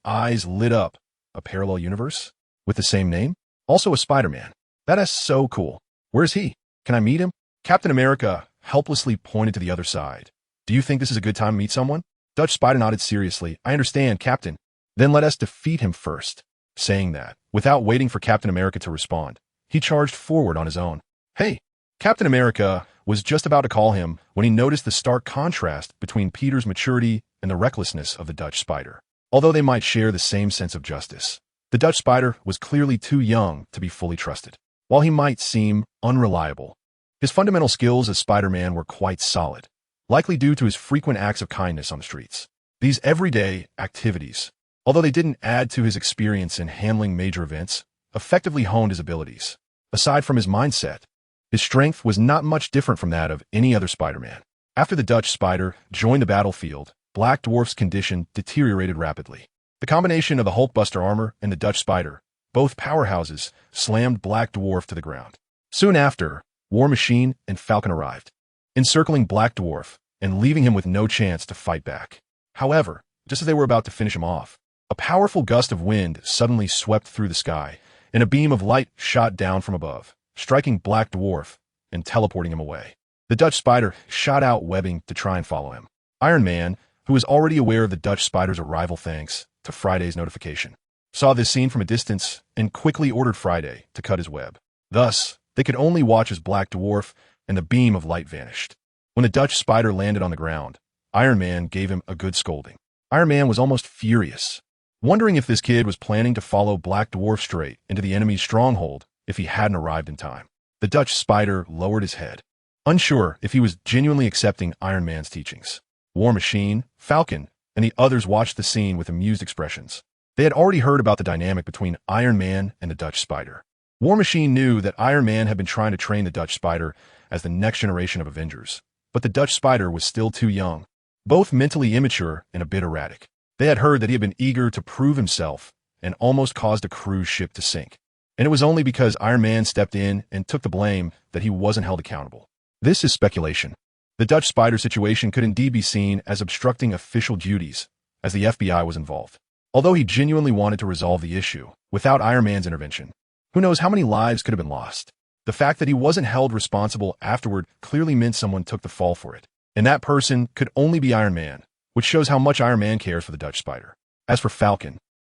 Speaker 1: eyes lit up. A parallel universe? With the same name? Also a Spider-Man. That is so cool. Where's he? Can I meet him? Captain America helplessly pointed to the other side. Do you think this is a good time to meet someone? Dutch Spider nodded seriously. I understand, Captain. Then let us defeat him first. Saying that, without waiting for Captain America to respond, he charged forward on his own. Hey! Captain America was just about to call him when he noticed the stark contrast between Peter's maturity and the recklessness of the Dutch Spider. Although they might share the same sense of justice, the Dutch Spider was clearly too young to be fully trusted. While he might seem unreliable, his fundamental skills as Spider-Man were quite solid, likely due to his frequent acts of kindness on the streets. These everyday activities, although they didn't add to his experience in handling major events, effectively honed his abilities. Aside from his mindset, his strength was not much different from that of any other Spider-Man. After the Dutch Spider joined the battlefield, Black Dwarf's condition deteriorated rapidly. The combination of the Hulkbuster armor and the Dutch Spider, both powerhouses, slammed Black Dwarf to the ground. Soon after, War Machine and Falcon arrived, encircling Black Dwarf and leaving him with no chance to fight back. However, just as they were about to finish him off, a powerful gust of wind suddenly swept through the sky, and a beam of light shot down from above, striking Black Dwarf and teleporting him away. The Dutch Spider shot out webbing to try and follow him. Iron Man, who was already aware of the Dutch Spider's arrival thanks to Friday's notification, saw this scene from a distance and quickly ordered Friday to cut his web. Thus, they could only watch as Black Dwarf and the beam of light vanished. When the Dutch Spider landed on the ground, Iron Man gave him a good scolding. Iron Man was almost furious, wondering if this kid was planning to follow Black Dwarf straight into the enemy's stronghold if he hadn't arrived in time. The Dutch Spider lowered his head, unsure if he was genuinely accepting Iron Man's teachings. War Machine, Falcon, and the others watched the scene with amused expressions. They had already heard about the dynamic between Iron Man and the Dutch Spider. War Machine knew that Iron Man had been trying to train the Dutch Spider as the next generation of Avengers, but the Dutch Spider was still too young, both mentally immature and a bit erratic. They had heard that he had been eager to prove himself and almost caused a cruise ship to sink. And it was only because Iron Man stepped in and took the blame that he wasn't held accountable. This is speculation. The Dutch Spider situation could indeed be seen as obstructing official duties, as the FBI was involved. Although he genuinely wanted to resolve the issue, without Iron Man's intervention, who knows how many lives could have been lost. The fact that he wasn't held responsible afterward clearly meant someone took the fall for it. And that person could only be Iron Man, which shows how much Iron Man cares for the Dutch Spider. As for Falcon,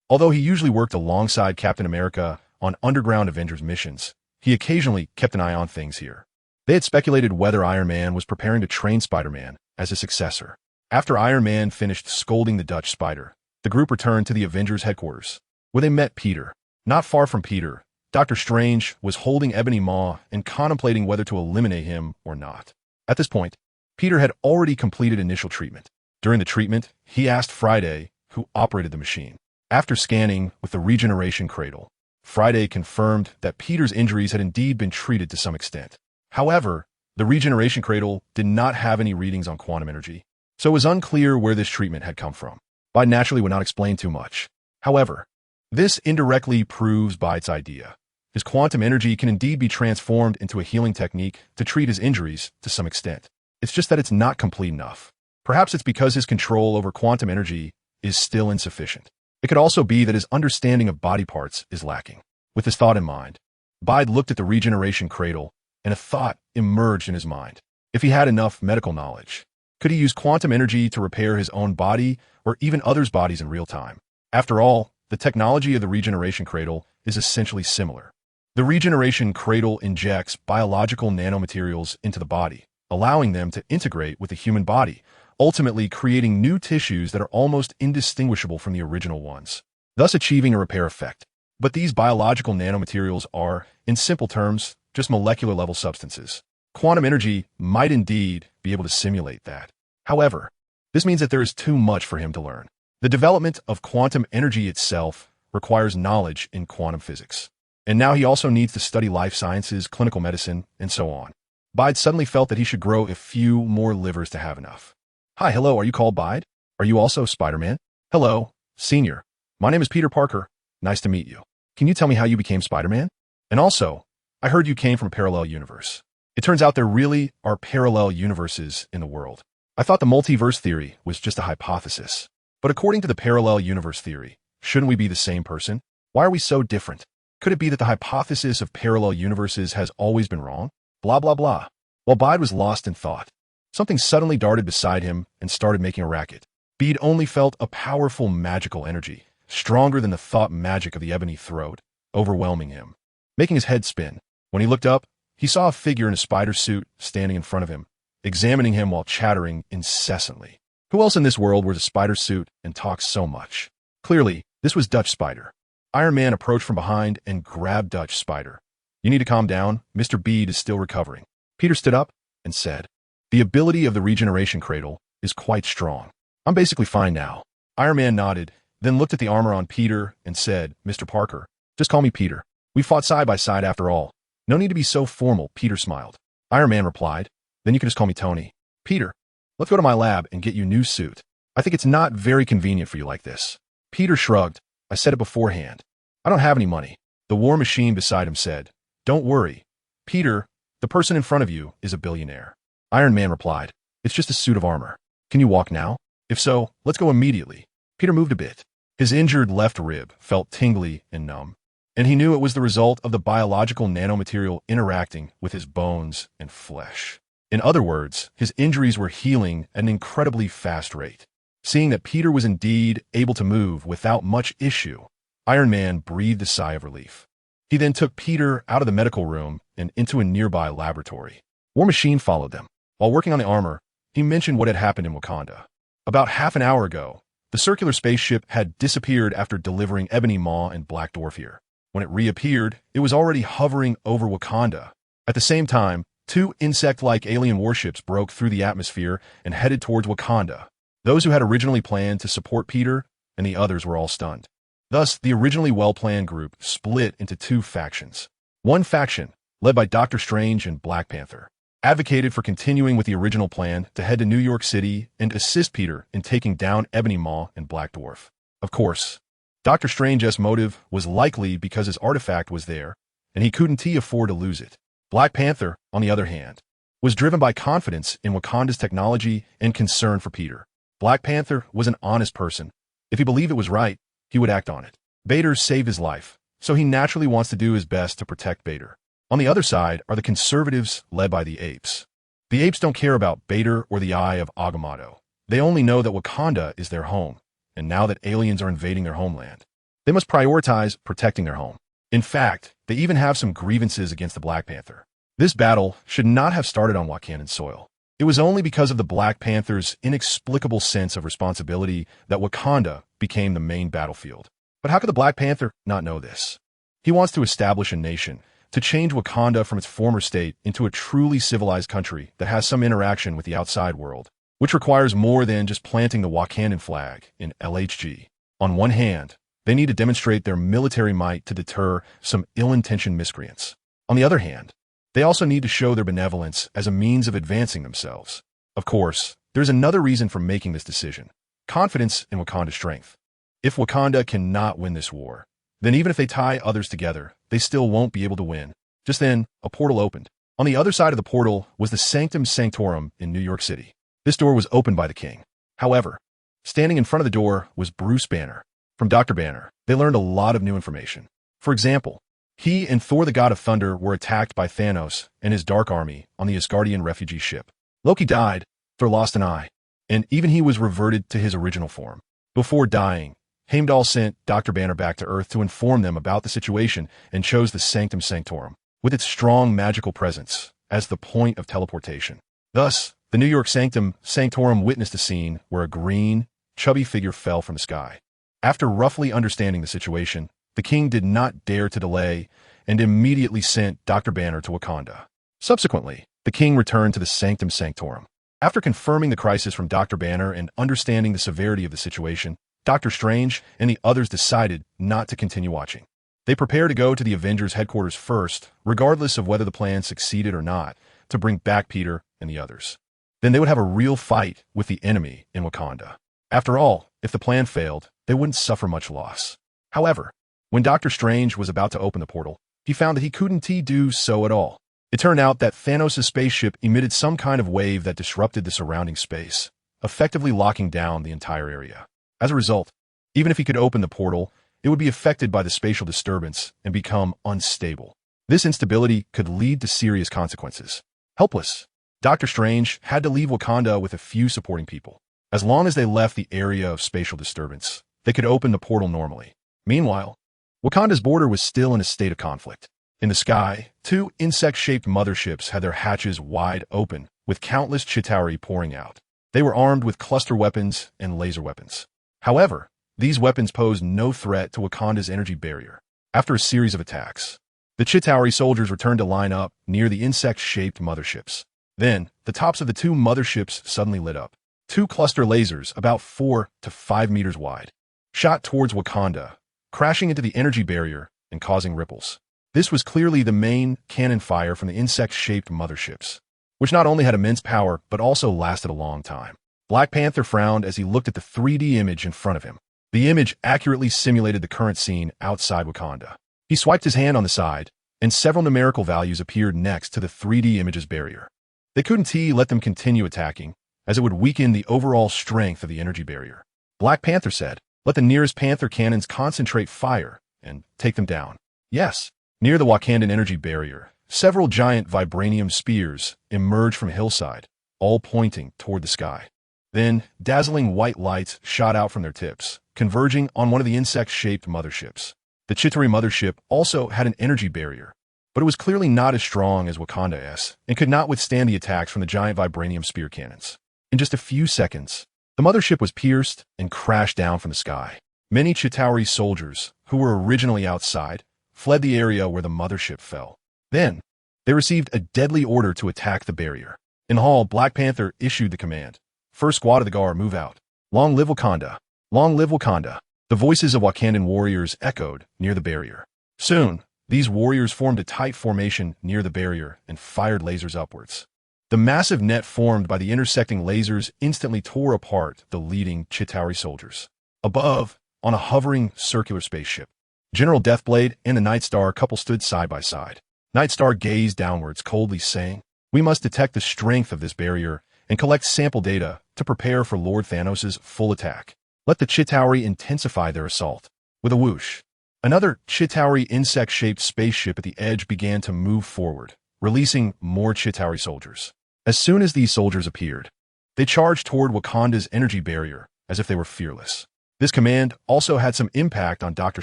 Speaker 1: although he usually worked alongside Captain America on underground Avengers missions, he occasionally kept an eye on things here. They had speculated whether Iron Man was preparing to train Spider-Man as a successor. After Iron Man finished scolding the Dutch Spider, the group returned to the Avengers headquarters, where they met Peter. Not far from Peter, Dr. Strange was holding Ebony Maw and contemplating whether to eliminate him or not. At this point, Peter had already completed initial treatment. During the treatment, he asked Friday who operated the machine. After scanning with the regeneration cradle, Friday confirmed that Peter's injuries had indeed been treated to some extent. However, the regeneration cradle did not have any readings on quantum energy, so it was unclear where this treatment had come from. Bide naturally would not explain too much. However, this indirectly proves Bide's idea. His quantum energy can indeed be transformed into a healing technique to treat his injuries to some extent. It's just that it's not complete enough. Perhaps it's because his control over quantum energy is still insufficient. It could also be that his understanding of body parts is lacking. With this thought in mind, Bide looked at the regeneration cradle, and a thought emerged in his mind. If he had enough medical knowledge, could he use quantum energy to repair his own body or even others' bodies in real time? After all, the technology of the regeneration cradle is essentially similar. The regeneration cradle injects biological nanomaterials into the body, allowing them to integrate with the human body, ultimately creating new tissues that are almost indistinguishable from the original ones, thus achieving a repair effect. But these biological nanomaterials are, in simple terms, just molecular-level substances. Quantum energy might indeed be able to simulate that. However, this means that there is too much for him to learn. The development of quantum energy itself requires knowledge in quantum physics. And now he also needs to study life sciences, clinical medicine, and so on. Bide suddenly felt that he should grow a few more livers to have enough. Hi, hello, are you called Bide? Are you also Spider-Man? Hello, Senior. My name is Peter Parker. Nice to meet you. Can you tell me how you became Spider-Man? And also, I heard you came from a parallel universe. It turns out there really are parallel universes in the world. I thought the multiverse theory was just a hypothesis. But according to the parallel universe theory, shouldn't we be the same person? Why are we so different? Could it be that the hypothesis of parallel universes has always been wrong? Blah, blah, blah. While Bide was lost in thought, something suddenly darted beside him and started making a racket. Bede only felt a powerful magical energy, stronger than the thought magic of the ebony throat, overwhelming him, making his head spin. When he looked up, he saw a figure in a spider suit standing in front of him, examining him while chattering incessantly. Who else in this world wears a spider suit and talks so much? Clearly, this was Dutch Spider. Iron Man approached from behind and grabbed Dutch Spider. You need to calm down. Mr. Bede is still recovering. Peter stood up and said, the ability of the regeneration cradle is quite strong. I'm basically fine now. Iron Man nodded, then looked at the armor on Peter and said, Mr. Parker, just call me Peter. We fought side by side after all. No need to be so formal, Peter smiled. Iron Man replied, then you can just call me Tony. Peter, let's go to my lab and get you a new suit. I think it's not very convenient for you like this. Peter shrugged. I said it beforehand. I don't have any money. The war machine beside him said, don't worry. Peter, the person in front of you is a billionaire. Iron Man replied, it's just a suit of armor. Can you walk now? If so, let's go immediately. Peter moved a bit. His injured left rib felt tingly and numb, and he knew it was the result of the biological nanomaterial interacting with his bones and flesh. In other words, his injuries were healing at an incredibly fast rate. Seeing that Peter was indeed able to move without much issue, Iron Man breathed a sigh of relief. He then took Peter out of the medical room and into a nearby laboratory. War Machine followed them. While working on the armor, he mentioned what had happened in Wakanda. About half an hour ago, the circular spaceship had disappeared after delivering Ebony Maw and Black Dwarf here. When it reappeared, it was already hovering over Wakanda. At the same time, two insect-like alien warships broke through the atmosphere and headed towards Wakanda. Those who had originally planned to support Peter and the others were all stunned. Thus, the originally well-planned group split into two factions. One faction, led by Doctor Strange and Black Panther, advocated for continuing with the original plan to head to New York City and assist Peter in taking down Ebony Maw and Black Dwarf. Of course, Doctor Strange's motive was likely because his artifact was there, and he couldn't afford to lose it. Black Panther, on the other hand, was driven by confidence in Wakanda's technology and concern for Peter. Black Panther was an honest person. If he believed it was right, he would act on it. Bader saved his life, so he naturally wants to do his best to protect Bader. On the other side are the conservatives led by the apes. The apes don't care about Bader or the Eye of Agamotto. They only know that Wakanda is their home, and now that aliens are invading their homeland, they must prioritize protecting their home. In fact, they even have some grievances against the Black Panther. This battle should not have started on Wakandan soil. It was only because of the Black Panther's inexplicable sense of responsibility that Wakanda became the main battlefield. But how could the Black Panther not know this? He wants to establish a nation, to change Wakanda from its former state into a truly civilized country that has some interaction with the outside world, which requires more than just planting the Wakandan flag in LHG. On one hand, they need to demonstrate their military might to deter some ill-intentioned miscreants. On the other hand, they also need to show their benevolence as a means of advancing themselves. Of course, there's another reason for making this decision: confidence in Wakanda's strength. If Wakanda cannot win this war, then even if they tie others together, they still won't be able to win. Just then, a portal opened. On the other side of the portal was the Sanctum Sanctorum in New York City. This door was opened by the king. However, standing in front of the door was Bruce Banner. From Dr. Banner, they learned a lot of new information. For example, he and Thor the God of Thunder were attacked by Thanos and his Dark Army on the Asgardian refugee ship. Loki died, Thor lost an eye, and even he was reverted to his original form. Before dying, Heimdall sent Dr. Banner back to Earth to inform them about the situation and chose the Sanctum Sanctorum, with its strong magical presence, as the point of teleportation. Thus, the New York Sanctorum witnessed a scene where a green, chubby figure fell from the sky. After roughly understanding the situation, the king did not dare to delay and immediately sent Dr. Banner to Wakanda. Subsequently, the king returned to the Sanctum Sanctorum. After confirming the crisis from Dr. Banner and understanding the severity of the situation, Doctor Strange and the others decided not to continue watching. They prepared to go to the Avengers headquarters first, regardless of whether the plan succeeded or not, to bring back Peter and the others. Then they would have a real fight with the enemy in Wakanda. After all, if the plan failed, they wouldn't suffer much loss. However, when Doctor Strange was about to open the portal, he found that he couldn't do so at all. It turned out that Thanos' spaceship emitted some kind of wave that disrupted the surrounding space, effectively locking down the entire area. As a result, even if he could open the portal, it would be affected by the spatial disturbance and become unstable. This instability could lead to serious consequences. Helpless, Doctor Strange had to leave Wakanda with a few supporting people. As long as they left the area of spatial disturbance, they could open the portal normally. Meanwhile, Wakanda's border was still in a state of conflict. In the sky, two insect-shaped motherships had their hatches wide open, with countless Chitauri pouring out. They were armed with cluster weapons and laser weapons. However, these weapons posed no threat to Wakanda's energy barrier. After a series of attacks, the Chitauri soldiers returned to line up near the insect-shaped motherships. Then, the tops of the two motherships suddenly lit up. Two cluster lasers, about 4 to 5 meters wide, shot towards Wakanda, crashing into the energy barrier and causing ripples. This was clearly the main cannon fire from the insect-shaped motherships, which not only had immense power but also lasted a long time. Black Panther frowned as he looked at the 3D image in front of him. The image accurately simulated the current scene outside Wakanda. He swiped his hand on the side, and several numerical values appeared next to the 3D image's barrier. They couldn't let them continue attacking, as it would weaken the overall strength of the energy barrier. Black Panther said, "Let the nearest Panther cannons concentrate fire and take them down." Yes. Near the Wakandan energy barrier, several giant vibranium spears emerged from a hillside, all pointing toward the sky. Then, dazzling white lights shot out from their tips, converging on one of the insect-shaped motherships. The Chitauri mothership also had an energy barrier, but it was clearly not as strong as Wakanda's and could not withstand the attacks from the giant vibranium spear cannons. In just a few seconds, the mothership was pierced and crashed down from the sky. Many Chitauri soldiers, who were originally outside, fled the area where the mothership fell. Then, they received a deadly order to attack the barrier. In the hall, Black Panther issued the command, "First squad of the Gar, move out. Long live Wakanda! Long live Wakanda!" The voices of Wakandan warriors echoed near the barrier. Soon, these warriors formed a tight formation near the barrier and fired lasers upwards. The massive net formed by the intersecting lasers instantly tore apart the leading Chitauri soldiers. Above, on a hovering circular spaceship, General Deathblade and the Nightstar couple stood side by side. Nightstar gazed downwards, coldly saying, "We must detect the strength of this barrier and collect sample data to prepare for Lord Thanos' full attack. Let the Chitauri intensify their assault." With a whoosh, another Chitauri insect-shaped spaceship at the edge began to move forward, releasing more Chitauri soldiers. As soon as these soldiers appeared, they charged toward Wakanda's energy barrier as if they were fearless. This command also had some impact on Doctor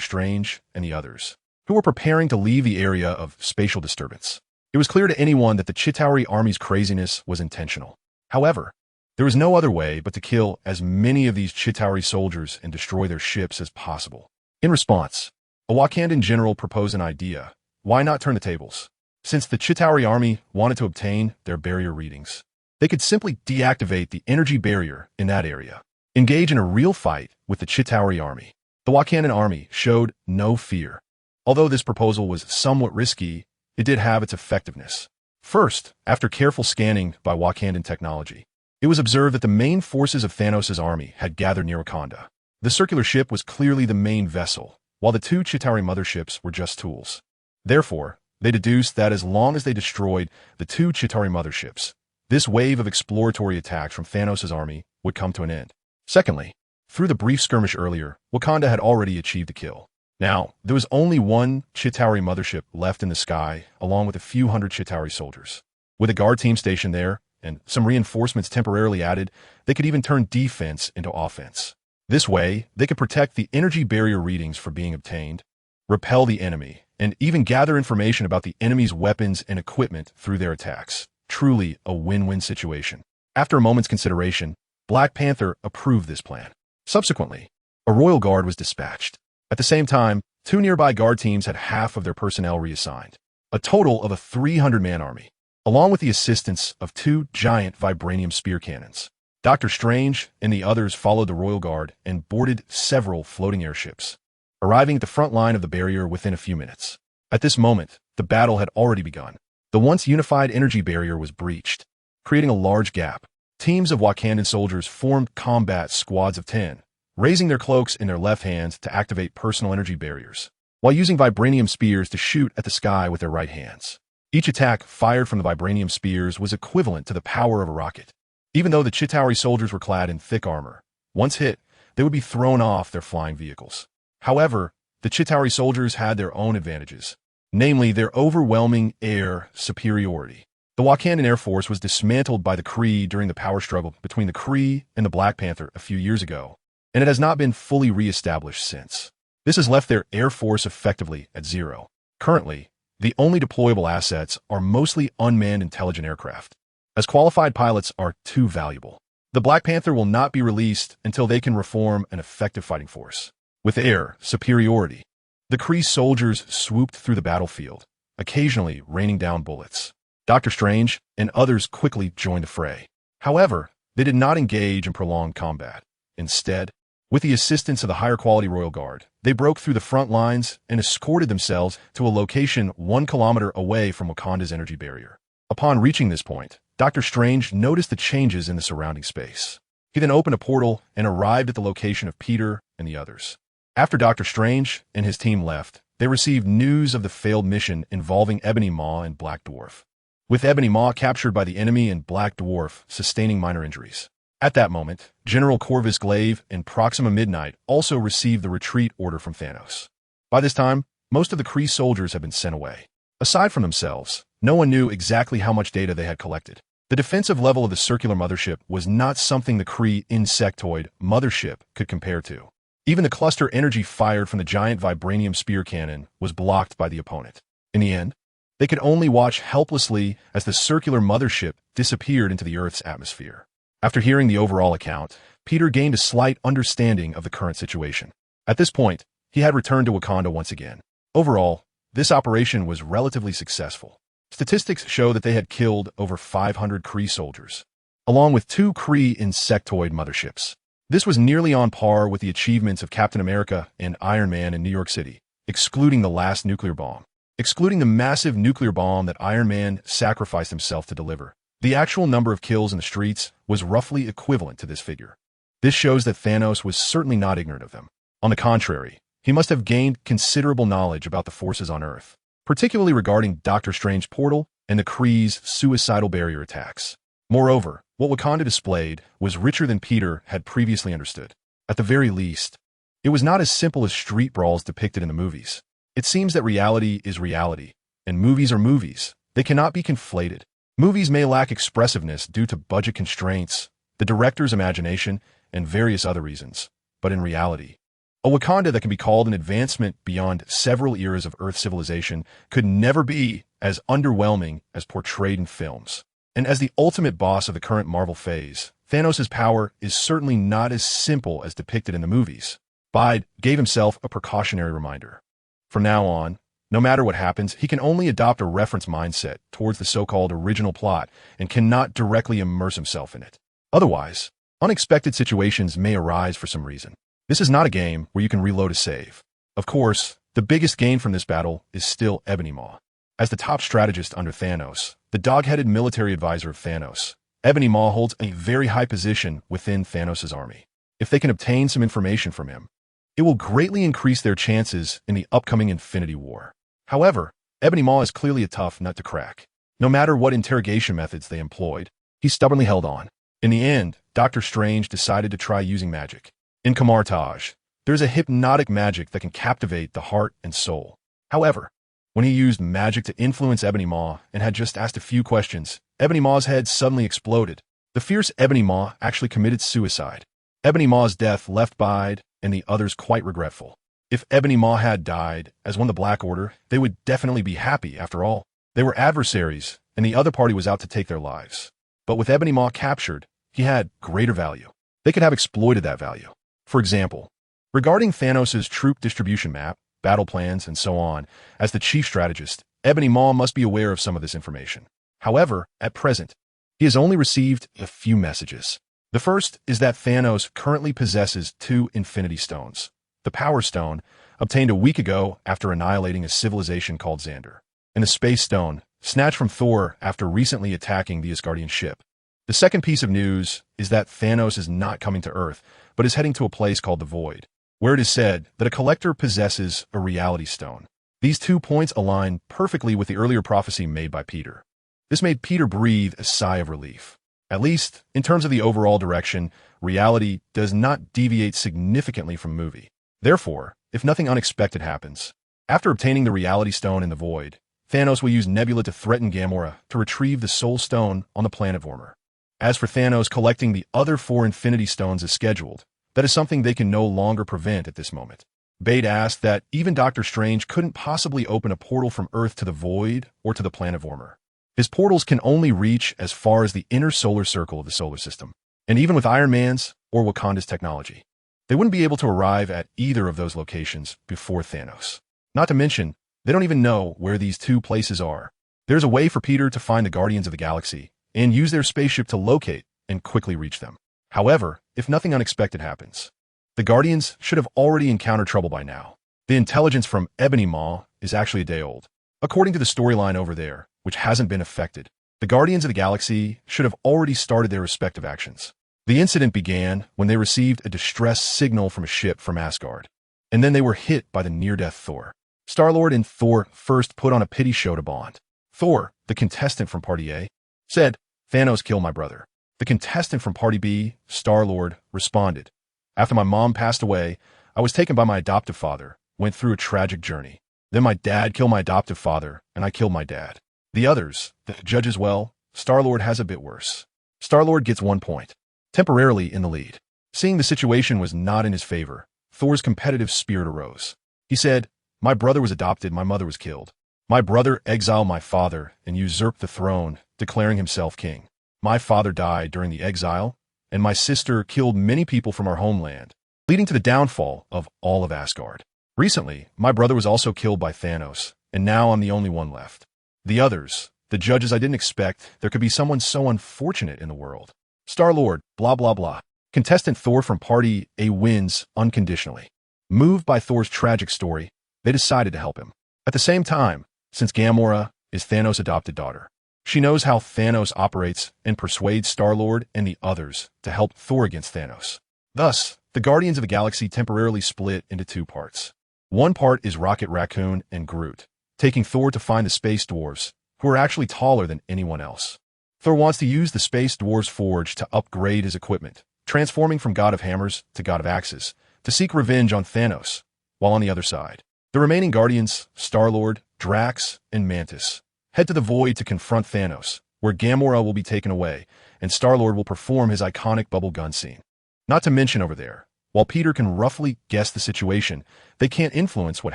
Speaker 1: Strange and the others, who were preparing to leave the area of spatial disturbance. It was clear to anyone that the Chitauri army's craziness was intentional. However, there was no other way but to kill as many of these Chitauri soldiers and destroy their ships as possible. In response, a Wakandan general proposed an idea. Why not turn the tables? Since the Chitauri army wanted to obtain their barrier readings, they could simply deactivate the energy barrier in that area. Engage in a real fight with the Chitauri army. The Wakandan army showed no fear. Although this proposal was somewhat risky, it did have its effectiveness. First, after careful scanning by Wakandan technology, it was observed that the main forces of Thanos' army had gathered near Wakanda. The circular ship was clearly the main vessel, while the two Chitauri motherships were just tools. Therefore, they deduced that as long as they destroyed the two Chitauri motherships, this wave of exploratory attacks from Thanos' army would come to an end. Secondly, through the brief skirmish earlier, Wakanda had already achieved a kill. Now, there was only one Chitauri mothership left in the sky, along with a few hundred Chitauri soldiers. With a guard team stationed there, and some reinforcements temporarily added, they could even turn defense into offense. This way, they could protect the energy barrier readings from being obtained, repel the enemy, and even gather information about the enemy's weapons and equipment through their attacks. Truly a win-win situation. After a moment's consideration, Black Panther approved this plan. Subsequently, a royal guard was dispatched. At the same time, 2 nearby guard teams had half of their personnel reassigned. A total of a 300-man army, along with the assistance of 2 giant vibranium spear cannons. Dr. Strange and the others followed the royal guard and boarded several floating airships, arriving at the front line of the barrier within a few minutes. At this moment, the battle had already begun. The once unified energy barrier was breached, creating a large gap. Teams of Wakandan soldiers formed combat squads of 10, raising their cloaks in their left hands to activate personal energy barriers, while using vibranium spears to shoot at the sky with their right hands. Each attack fired from the vibranium spears was equivalent to the power of a rocket. Even though the Chitauri soldiers were clad in thick armor, once hit, they would be thrown off their flying vehicles. However, the Chitauri soldiers had their own advantages, namely their overwhelming air superiority. The Wakandan Air Force was dismantled by the Kree during the power struggle between the Kree and the Black Panther a few years ago, and it has not been fully re-established since. This has left their air force effectively at zero. Currently, the only deployable assets are mostly unmanned intelligent aircraft, as qualified pilots are too valuable. The Black Panther will not be released until they can reform an effective fighting force. With air superiority, the Kree soldiers swooped through the battlefield, occasionally raining down bullets. Dr. Strange and others quickly joined the fray. However, they did not engage in prolonged combat. Instead, with the assistance of the higher quality Royal Guard, they broke through the front lines and escorted themselves to a location 1 kilometer away from Wakanda's energy barrier. Upon reaching this point, Dr. Strange noticed the changes in the surrounding space. He then opened a portal and arrived at the location of Peter and the others. After Dr. Strange and his team left, they received news of the failed mission involving Ebony Maw and Black Dwarf, with Ebony Maw captured by the enemy and Black Dwarf sustaining minor injuries. At that moment, General Corvus Glaive and Proxima Midnight also received the retreat order from Thanos. By this time, most of the Kree soldiers had been sent away. Aside from themselves, no one knew exactly how much data they had collected. The defensive level of the circular mothership was not something the Kree insectoid mothership could compare to. Even the cluster energy fired from the giant vibranium spear cannon was blocked by the opponent. In the end, they could only watch helplessly as the circular mothership disappeared into the Earth's atmosphere. After hearing the overall account, Peter gained a slight understanding of the current situation. At this point, he had returned to Wakanda once again. Overall, this operation was relatively successful. Statistics show that they had killed over 500 Kree soldiers, along with 2 Kree insectoid motherships. This was nearly on par with the achievements of Captain America and Iron Man in New York City, excluding the last nuclear bomb. Excluding the massive nuclear bomb that Iron Man sacrificed himself to deliver, the actual number of kills in the streets was roughly equivalent to this figure. This shows that Thanos was certainly not ignorant of them. On the contrary, he must have gained considerable knowledge about the forces on Earth, particularly regarding Doctor Strange's portal and the Kree's suicidal barrier attacks. Moreover, what Wakanda displayed was richer than Peter had previously understood. At the very least, it was not as simple as street brawls depicted in the movies. It seems that reality is reality, and movies are movies. They cannot be conflated. Movies may lack expressiveness due to budget constraints, the director's imagination, and various other reasons. But in reality, a Wakanda that can be called an advancement beyond several eras of Earth civilization could never be as underwhelming as portrayed in films. And as the ultimate boss of the current Marvel phase, Thanos' power is certainly not as simple as depicted in the movies. Bide gave himself a precautionary reminder. From now on, no matter what happens, he can only adopt a reference mindset towards the so-called original plot and cannot directly immerse himself in it. Otherwise, unexpected situations may arise for some reason. This is not a game where you can reload a save. Of course, the biggest gain from this battle is still Ebony Maw. As the top strategist under Thanos, the dog-headed military advisor of Thanos, Ebony Maw holds a very high position within Thanos' army. If they can obtain some information from him, it will greatly increase their chances in the upcoming Infinity War. However, Ebony Maw is clearly a tough nut to crack. No matter what interrogation methods they employed, he stubbornly held on. In the end, Doctor Strange decided to try using magic. In Kamartaj, there's a hypnotic magic that can captivate the heart and soul. However, when he used magic to influence Ebony Maw and had just asked a few questions, Ebony Maw's head suddenly exploded. The fierce Ebony Maw actually committed suicide. Ebony Maw's death left Bide and the others quite regretful. If Ebony Maw had died, as won the Black Order, they would definitely be happy after all. They were adversaries, and the other party was out to take their lives. But with Ebony Maw captured, he had greater value. They could have exploited that value. For example, regarding Thanos' troop distribution map, battle plans, and so on, as the chief strategist, Ebony Maw must be aware of some of this information. However, at present, he has only received a few messages. The first is that Thanos currently possesses 2 Infinity Stones. The Power Stone, obtained a week ago after annihilating a civilization called Xander, and the Space Stone, snatched from Thor after recently attacking the Asgardian ship. The second piece of news is that Thanos is not coming to Earth, but is heading to a place called the Void, where it is said that a collector possesses a reality stone. These 2 points align perfectly with the earlier prophecy made by Peter. This made Peter breathe a sigh of relief. At least, in terms of the overall direction, reality does not deviate significantly from movie. Therefore, if nothing unexpected happens, after obtaining the reality stone in the Void, Thanos will use Nebula to threaten Gamora to retrieve the Soul Stone on the planet Vormir. As for Thanos collecting the other 4 Infinity Stones as scheduled, that is something they can no longer prevent at this moment. Bate asked that even Doctor Strange couldn't possibly open a portal from Earth to the Void or to the planet Vormir. His portals can only reach as far as the inner solar circle of the solar system, and even with Iron Man's or Wakanda's technology, they wouldn't be able to arrive at either of those locations before Thanos. Not to mention, they don't even know where these 2 places are. There's a way for Peter to find the Guardians of the Galaxy and use their spaceship to locate and quickly reach them. However, if nothing unexpected happens, the Guardians should have already encountered trouble by now. The intelligence from Ebony Maw is actually a day old. According to the storyline over there, which hasn't been affected, the Guardians of the Galaxy should have already started their respective actions. The incident began when they received a distress signal from a ship from Asgard, and then they were hit by the near-death Thor. Star-Lord and Thor first put on a pity show to bond. Thor, the contestant from Party A, said, "Thanos killed my brother." The contestant from Party B, Star-Lord, responded, "After my mom passed away, I was taken by my adoptive father, went through a tragic journey. Then my dad killed my adoptive father, and I killed my dad." The others, the judge as well, Star-Lord has a bit worse. Star-Lord gets 1 point, temporarily in the lead. Seeing the situation was not in his favor, Thor's competitive spirit arose. He said, "My brother was adopted, my mother was killed. My brother exiled my father and usurped the throne, declaring himself king. My father died during the exile, and my sister killed many people from our homeland, leading to the downfall of all of Asgard. Recently, my brother was also killed by Thanos, and now I'm the only one left. The others, the judges, I didn't expect there could be someone so unfortunate in the world. Star-Lord, blah blah blah." Contestant Thor from Party A wins unconditionally. Moved by Thor's tragic story, they decided to help him. At the same time, since Gamora is Thanos' adopted daughter, she knows how Thanos operates and persuades Star-Lord and the others to help Thor against Thanos. Thus, the Guardians of the Galaxy temporarily split into 2 parts. One part is Rocket Raccoon and Groot, taking Thor to find the Space Dwarves, who are actually taller than anyone else. Thor wants to use the Space Dwarves Forge to upgrade his equipment, transforming from God of Hammers to God of Axes, to seek revenge on Thanos, while on the other side, the remaining Guardians, Star-Lord, Drax, and Mantis, head to the Void to confront Thanos, where Gamora will be taken away, and Star-Lord will perform his iconic bubble gun scene. Not to mention over there, while Peter can roughly guess the situation, they can't influence what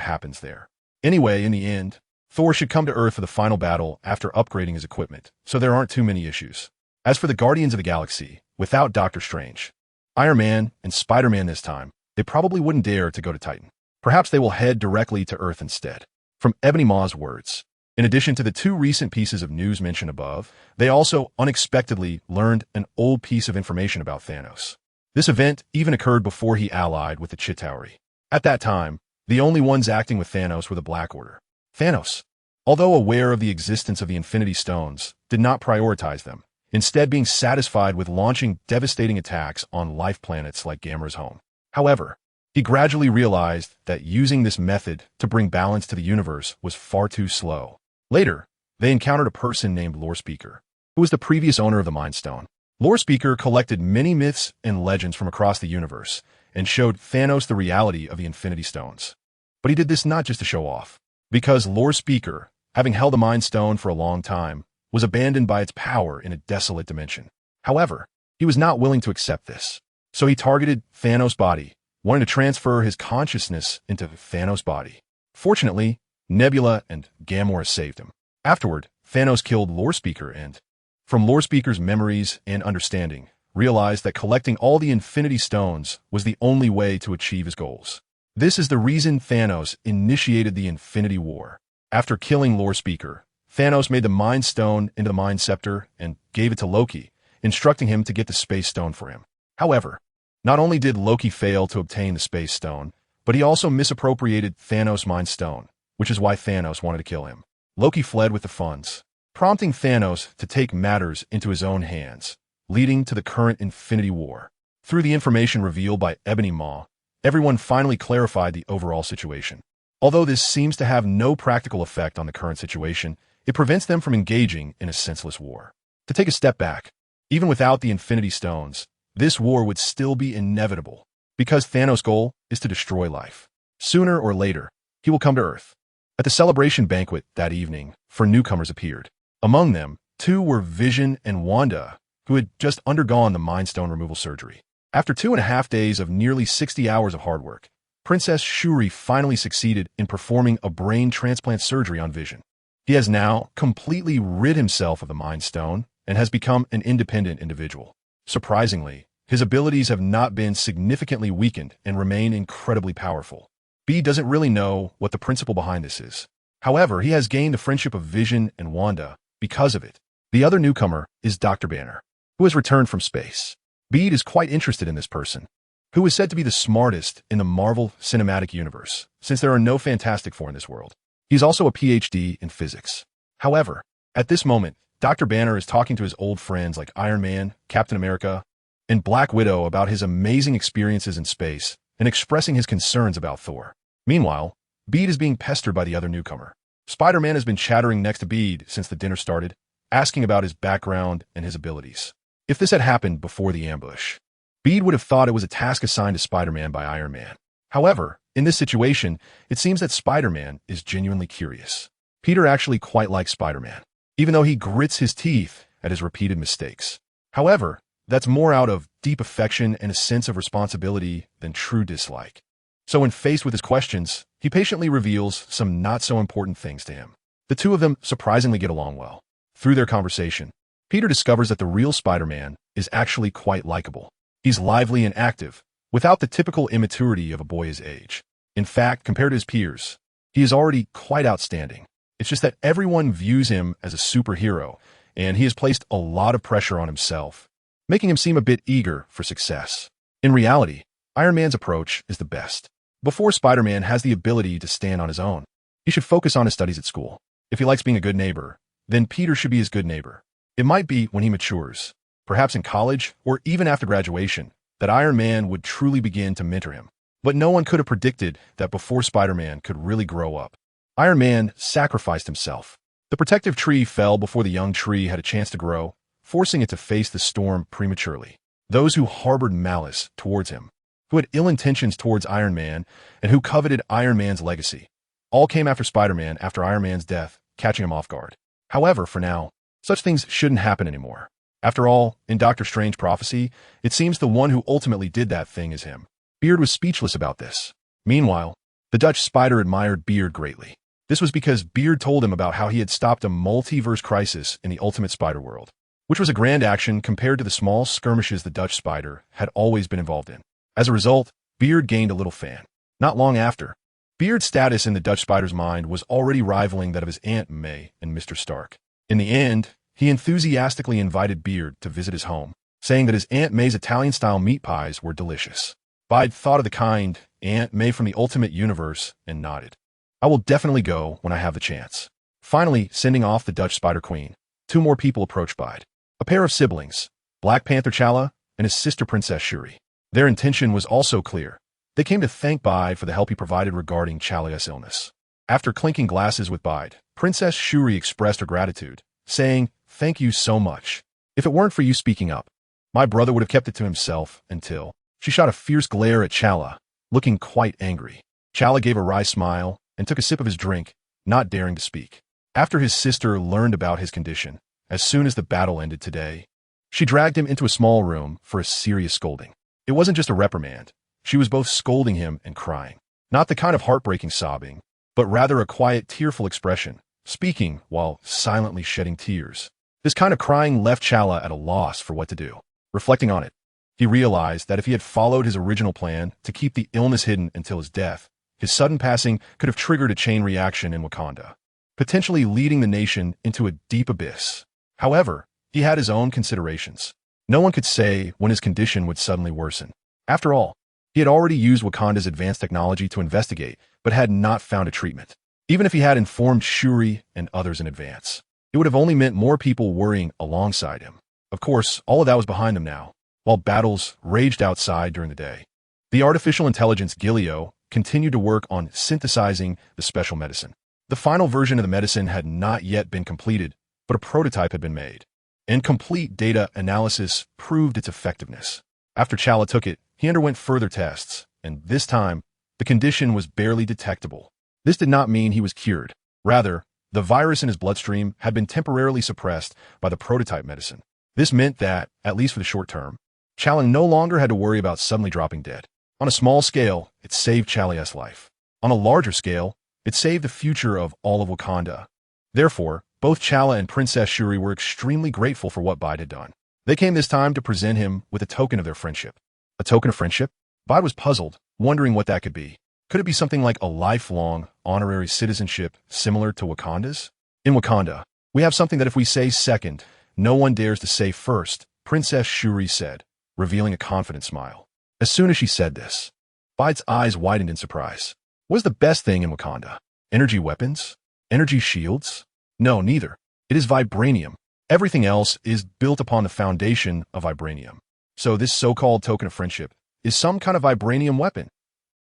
Speaker 1: happens there. Anyway, in the end, Thor should come to Earth for the final battle after upgrading his equipment, so there aren't too many issues. As for the Guardians of the Galaxy, without Doctor Strange, Iron Man, and Spider-Man this time, they probably wouldn't dare to go to Titan. Perhaps they will head directly to Earth instead. From Ebony Maw's words, in addition to the 2 recent pieces of news mentioned above, they also unexpectedly learned an old piece of information about Thanos. This event even occurred before he allied with the Chitauri. At that time, the only ones acting with Thanos were the Black Order. Thanos, although aware of the existence of the Infinity Stones, did not prioritize them, instead being satisfied with launching devastating attacks on life planets like Gamora's home. However, he gradually realized that using this method to bring balance to the universe was far too slow. Later, they encountered a person named Lore Speaker, who was the previous owner of the Mind Stone. Lore Speaker collected many myths and legends from across the universe and showed Thanos the reality of the Infinity Stones. But he did this not just to show off, because Lore Speaker, having held the Mind Stone for a long time, was abandoned by its power in a desolate dimension. However, he was not willing to accept this, so he targeted Thanos' body, wanting to transfer his consciousness into Thanos' body. Fortunately, Nebula and Gamora saved him. Afterward, Thanos killed Lore Speaker and, from Lore Speaker's memories and understanding, realized that collecting all the Infinity Stones was the only way to achieve his goals. This is the reason Thanos initiated the Infinity War. After killing Lore Speaker, Thanos made the Mind Stone into the Mind Scepter and gave it to Loki, instructing him to get the Space Stone for him. However, not only did Loki fail to obtain the Space Stone, but he also misappropriated Thanos' Mind Stone, which is why Thanos wanted to kill him. Loki fled with the funds, prompting Thanos to take matters into his own hands, leading to the current Infinity War. Through the information revealed by Ebony Maw, everyone finally clarified the overall situation. Although this seems to have no practical effect on the current situation, it prevents them from engaging in a senseless war. To take a step back, even without the Infinity Stones, this war would still be inevitable, because Thanos' goal is to destroy life. Sooner or later, he will come to Earth. At the celebration banquet that evening, 4 newcomers appeared. Among them, 2 were Vision and Wanda, who had just undergone the Mind Stone removal surgery. After 2.5 days of nearly 60 hours of hard work, Princess Shuri finally succeeded in performing a brain transplant surgery on Vision. He has now completely rid himself of the Mind Stone and has become an independent individual. Surprisingly, his abilities have not been significantly weakened and remain incredibly powerful. B doesn't really know what the principle behind this is. However, he has gained the friendship of Vision and Wanda because of it. The other newcomer is Dr. Banner, who has returned from space. Bede is quite interested in this person, who is said to be the smartest in the Marvel Cinematic Universe, since there are no Fantastic Four in this world. He's also a PhD in physics. However, at this moment, Dr. Banner is talking to his old friends like Iron Man, Captain America, and Black Widow about his amazing experiences in space and expressing his concerns about Thor. Meanwhile, Bede is being pestered by the other newcomer. Spider-Man has been chattering next to Bede since the dinner started, asking about his background and his abilities. If this had happened before the ambush, Bede would have thought it was a task assigned to Spider-Man by Iron Man. However, in this situation, it seems that Spider-Man is genuinely curious. Peter actually quite likes Spider-Man, even though he grits his teeth at his repeated mistakes. However, that's more out of deep affection and a sense of responsibility than true dislike. So when faced with his questions, he patiently reveals some not-so-important things to him. The two of them surprisingly get along well. Through their conversation, Peter discovers that the real Spider-Man is actually quite likable. He's lively and active, without the typical immaturity of a boy his age. In fact, compared to his peers, he is already quite outstanding. It's just that everyone views him as a superhero, and he has placed a lot of pressure on himself, making him seem a bit eager for success. In reality, Iron Man's approach is the best. Before Spider-Man has the ability to stand on his own, he should focus on his studies at school. If he likes being a good neighbor, then Peter should be his good neighbor. It might be when he matures, perhaps in college or even after graduation, that Iron Man would truly begin to mentor him. But no one could have predicted that before Spider-Man could really grow up. Iron Man sacrificed himself. The protective tree fell before the young tree had a chance to grow, forcing it to face the storm prematurely. Those who harbored malice towards him, who had ill intentions towards Iron Man, and who coveted Iron Man's legacy, all came after Spider-Man after Iron Man's death, catching him off guard. However, for now, such things shouldn't happen anymore. After all, in Doctor Strange prophecy, it seems the one who ultimately did that thing is him. Beard was speechless about this. Meanwhile, the Dutch spider admired Beard greatly. This was because Beard told him about how he had stopped a multiverse crisis in the Ultimate Spider-World, which was a grand action compared to the small skirmishes the Dutch spider had always been involved in. As a result, Beard gained a little fan. Not long after, Beard's status in the Dutch spider's mind was already rivaling that of his Aunt May and Mr. Stark. In the end, he enthusiastically invited Beard to visit his home, saying that his Aunt May's Italian-style meat pies were delicious. Bide thought of the kind Aunt May from the Ultimate Universe and nodded. I will definitely go when I have the chance. Finally, sending off the Dutch Spider Queen, 2 more people approached Bide. A pair of siblings, Black Panther T'Challa and his sister Princess Shuri. Their intention was also clear. They came to thank Bide for the help he provided regarding T'Challa's illness. After clinking glasses with Bide, Princess Shuri expressed her gratitude, saying, "Thank you so much. If it weren't for you speaking up, my brother would have kept it to himself until..." She shot a fierce glare at T'Challa, looking quite angry. T'Challa gave a wry smile and took a sip of his drink, not daring to speak. After his sister learned about his condition, as soon as the battle ended today, she dragged him into a small room for a serious scolding. It wasn't just a reprimand. She was both scolding him and crying. Not the kind of heartbreaking sobbing, but rather a quiet, tearful expression, speaking while silently shedding tears. This kind of crying left Chala at a loss for what to do. Reflecting on it, he realized that if he had followed his original plan to keep the illness hidden until his death, his sudden passing could have triggered a chain reaction in Wakanda, potentially leading the nation into a deep abyss. However, he had his own considerations. No one could say when his condition would suddenly worsen. After all, he had already used Wakanda's advanced technology to investigate, but had not found a treatment. Even if he had informed Shuri and others in advance, it would have only meant more people worrying alongside him. Of course, all of that was behind them now, while battles raged outside during the day. The artificial intelligence Gilio continued to work on synthesizing the special medicine. The final version of the medicine had not yet been completed, but a prototype had been made, and complete data analysis proved its effectiveness. After Chala took it, he underwent further tests, and this time, the condition was barely detectable. This did not mean he was cured. Rather, the virus in his bloodstream had been temporarily suppressed by the prototype medicine. This meant that, at least for the short term, Chala no longer had to worry about suddenly dropping dead. On a small scale, it saved Chala's life. On a larger scale, it saved the future of all of Wakanda. Therefore, both Chala and Princess Shuri were extremely grateful for what Bide had done. They came this time to present him with a token of their friendship. A token of friendship? Bide was puzzled, wondering what that could be. Could it be something like a lifelong, honorary citizenship similar to Wakanda's? In Wakanda, we have something that if we say second, no one dares to say first, Princess Shuri said, revealing a confident smile. As soon as she said this, Bide's eyes widened in surprise. What is the best thing in Wakanda? Energy weapons? Energy shields? No, neither. It is vibranium. Everything else is built upon the foundation of vibranium. So this so-called token of friendship is some kind of vibranium weapon.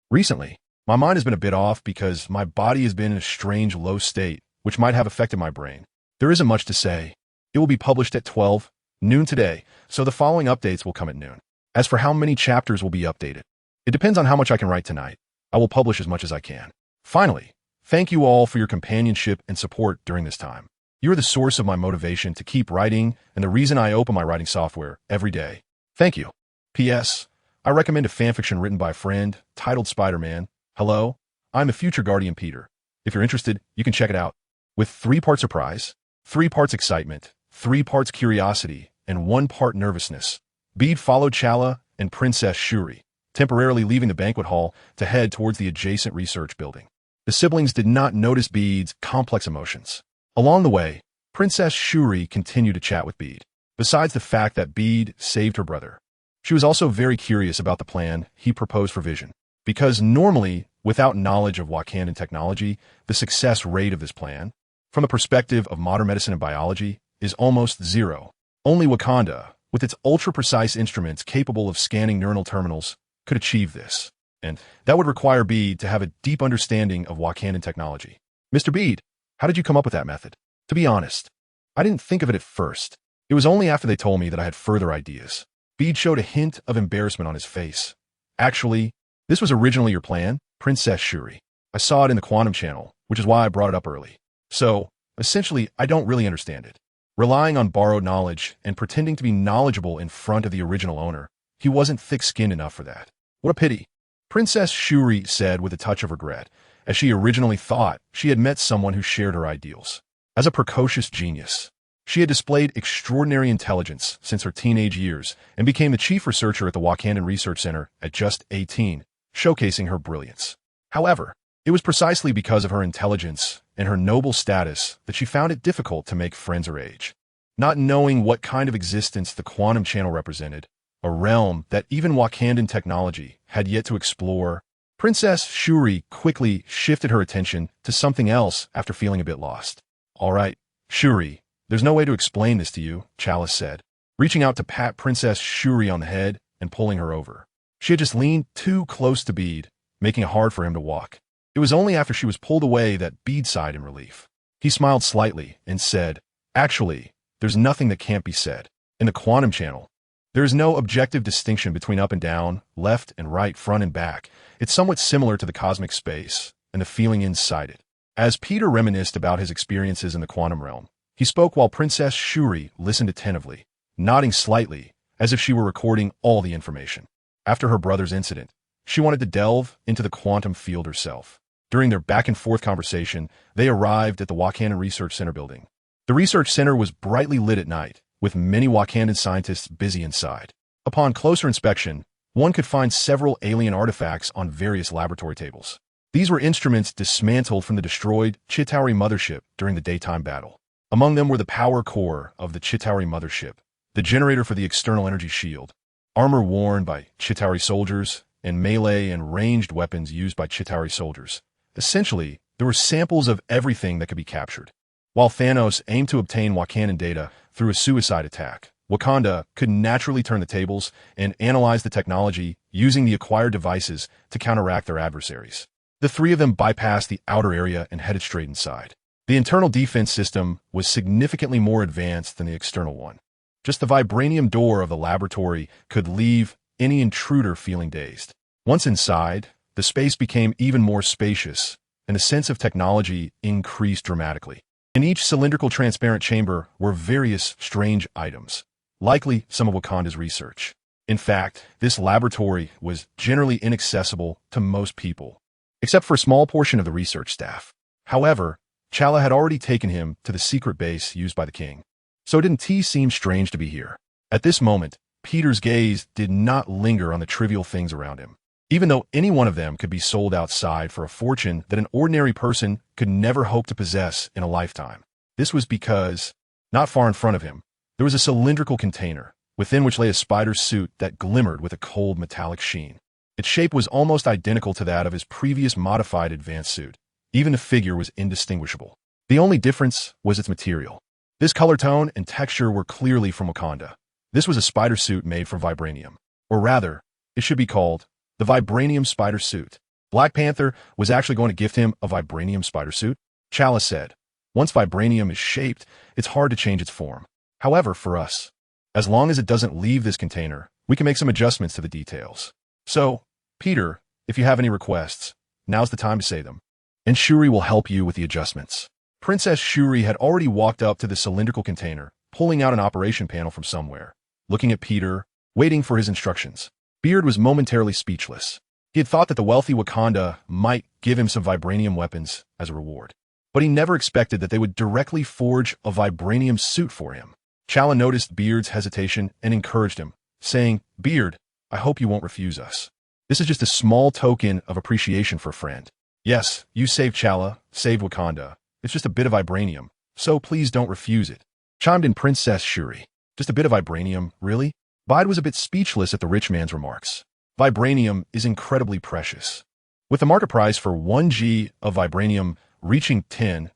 Speaker 1: Recently, my mind has been a bit off because my body has been in a strange low state, which might have affected my brain. There isn't much to say. It will be published at 12 noon today, so the following updates will come at noon. As for how many chapters will be updated, it depends on how much I can write tonight. I will publish as much as I can. Finally, thank you all for your companionship and support during this time. You are the source of my motivation to keep writing and the reason I open my writing software every day. Thank you. P.S. I recommend a fanfiction written by a friend titled Spider-Man. Hello, I'm the future Guardian Peter. If you're interested, you can check it out. With 3 parts surprise, 3 parts excitement, 3 parts curiosity, and 1 part nervousness, Bede followed Chala and Princess Shuri, temporarily leaving the banquet hall to head towards the adjacent research building. The siblings did not notice Bede's complex emotions. Along the way, Princess Shuri continued to chat with Bede. Besides the fact that Bede saved her brother, she was also very curious about the plan he proposed for Vision, because normally, without knowledge of Wakandan technology, the success rate of this plan, from the perspective of modern medicine and biology, is almost zero. Only Wakanda, with its ultra-precise instruments capable of scanning neural terminals, could achieve this, and that would require Bede to have a deep understanding of Wakandan technology. Mr. Bede, how did you come up with that method? To be honest, I didn't think of it at first. It was only after they told me that I had further ideas. Bede showed a hint of embarrassment on his face. Actually, this was originally your plan, Princess Shuri. I saw it in the Quantum Channel, which is why I brought it up early. So, essentially, I don't really understand it. Relying on borrowed knowledge and pretending to be knowledgeable in front of the original owner, he wasn't thick-skinned enough for that. What a pity. Princess Shuri said with a touch of regret, as she originally thought she had met someone who shared her ideals. As a precocious genius, she had displayed extraordinary intelligence since her teenage years and became the chief researcher at the Wakandan Research Center at just 18, showcasing her brilliance. However, it was precisely because of her intelligence and her noble status that she found it difficult to make friends her age. Not knowing what kind of existence the Quantum Channel represented, a realm that even Wakandan technology had yet to explore, Princess Shuri quickly shifted her attention to something else after feeling a bit lost. All right, Shuri, there's no way to explain this to you, Chalice said, reaching out to pat Princess Shuri on the head and pulling her over. She had just leaned too close to Bede, making it hard for him to walk. It was only after she was pulled away that Bede sighed in relief. He smiled slightly and said, actually, there's nothing that can't be said. In the Quantum Channel, there is no objective distinction between up and down, left and right, front and back. It's somewhat similar to the cosmic space and the feeling inside it. As Peter reminisced about his experiences in the quantum realm, he spoke while Princess Shuri listened attentively, nodding slightly as if she were recording all the information. After her brother's incident, she wanted to delve into the quantum field herself. During their back-and-forth conversation, they arrived at the Wakandan Research Center building. The research center was brightly lit at night, with many Wakandan scientists busy inside. Upon closer inspection, one could find several alien artifacts on various laboratory tables. These were instruments dismantled from the destroyed Chitauri mothership during the daytime battle. Among them were the power core of the Chitauri mothership, the generator for the external energy shield, armor worn by Chitauri soldiers, and melee and ranged weapons used by Chitauri soldiers. Essentially, there were samples of everything that could be captured. While Thanos aimed to obtain Wakandan data through a suicide attack, Wakanda could naturally turn the tables and analyze the technology using the acquired devices to counteract their adversaries. The three of them bypassed the outer area and headed straight inside. The internal defense system was significantly more advanced than the external one. Just the vibranium door of the laboratory could leave any intruder feeling dazed. Once inside, the space became even more spacious, and the sense of technology increased dramatically. In each cylindrical transparent chamber were various strange items, likely some of Wakanda's research. In fact, this laboratory was generally inaccessible to most people, except for a small portion of the research staff. However, Chala had already taken him to the secret base used by the king. So didn't T seem strange to be here? At this moment, Peter's gaze did not linger on the trivial things around him. Even though any one of them could be sold outside for a fortune that an ordinary person could never hope to possess in a lifetime. This was because, not far in front of him, there was a cylindrical container, within which lay a spider's suit that glimmered with a cold metallic sheen. Its shape was almost identical to that of his previous modified advanced suit. Even the figure was indistinguishable. The only difference was its material. This color tone and texture were clearly from Wakanda. This was a spider suit made from vibranium. Or rather, it should be called the vibranium spider suit. Black Panther was actually going to gift him a vibranium spider suit? Chala said. Once vibranium is shaped, it's hard to change its form. However, for us, as long as it doesn't leave this container, we can make some adjustments to the details. So, Peter, if you have any requests, now's the time to say them. And Shuri will help you with the adjustments. Princess Shuri had already walked up to the cylindrical container, pulling out an operation panel from somewhere, looking at Peter, waiting for his instructions. Beard was momentarily speechless. He had thought that the wealthy Wakanda might give him some vibranium weapons as a reward, but he never expected that they would directly forge a vibranium suit for him. Chala noticed Beard's hesitation and encouraged him, saying, "Beard, I hope you won't refuse us. This is just a small token of appreciation for a friend. Yes, you saved Chala, saved Wakanda. It's just a bit of vibranium, so please don't refuse it," chimed in Princess Shuri. Just a bit of vibranium, really? Bide was a bit speechless at the rich man's remarks. Vibranium is incredibly precious, with the market price for 1 g of vibranium reaching 10,000.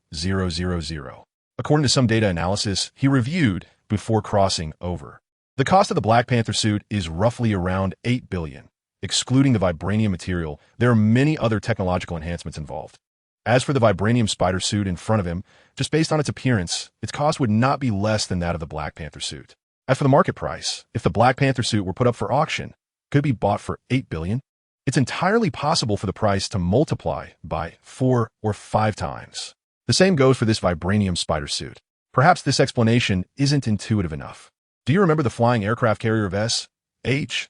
Speaker 1: According to some data analysis he reviewed before crossing over. The cost of the Black Panther suit is roughly around 8 billion. Excluding the vibranium material, there are many other technological enhancements involved. As for the vibranium spider suit in front of him, just based on its appearance, its cost would not be less than that of the Black Panther suit. As for the market price, if the Black Panther suit were put up for auction, could it be bought for 8 billion? It's entirely possible for the price to multiply by 4 or 5 times. The same goes for this vibranium spider suit. Perhaps this explanation isn't intuitive enough. Do you remember the flying aircraft carrier of S.H.I.E.L.D.?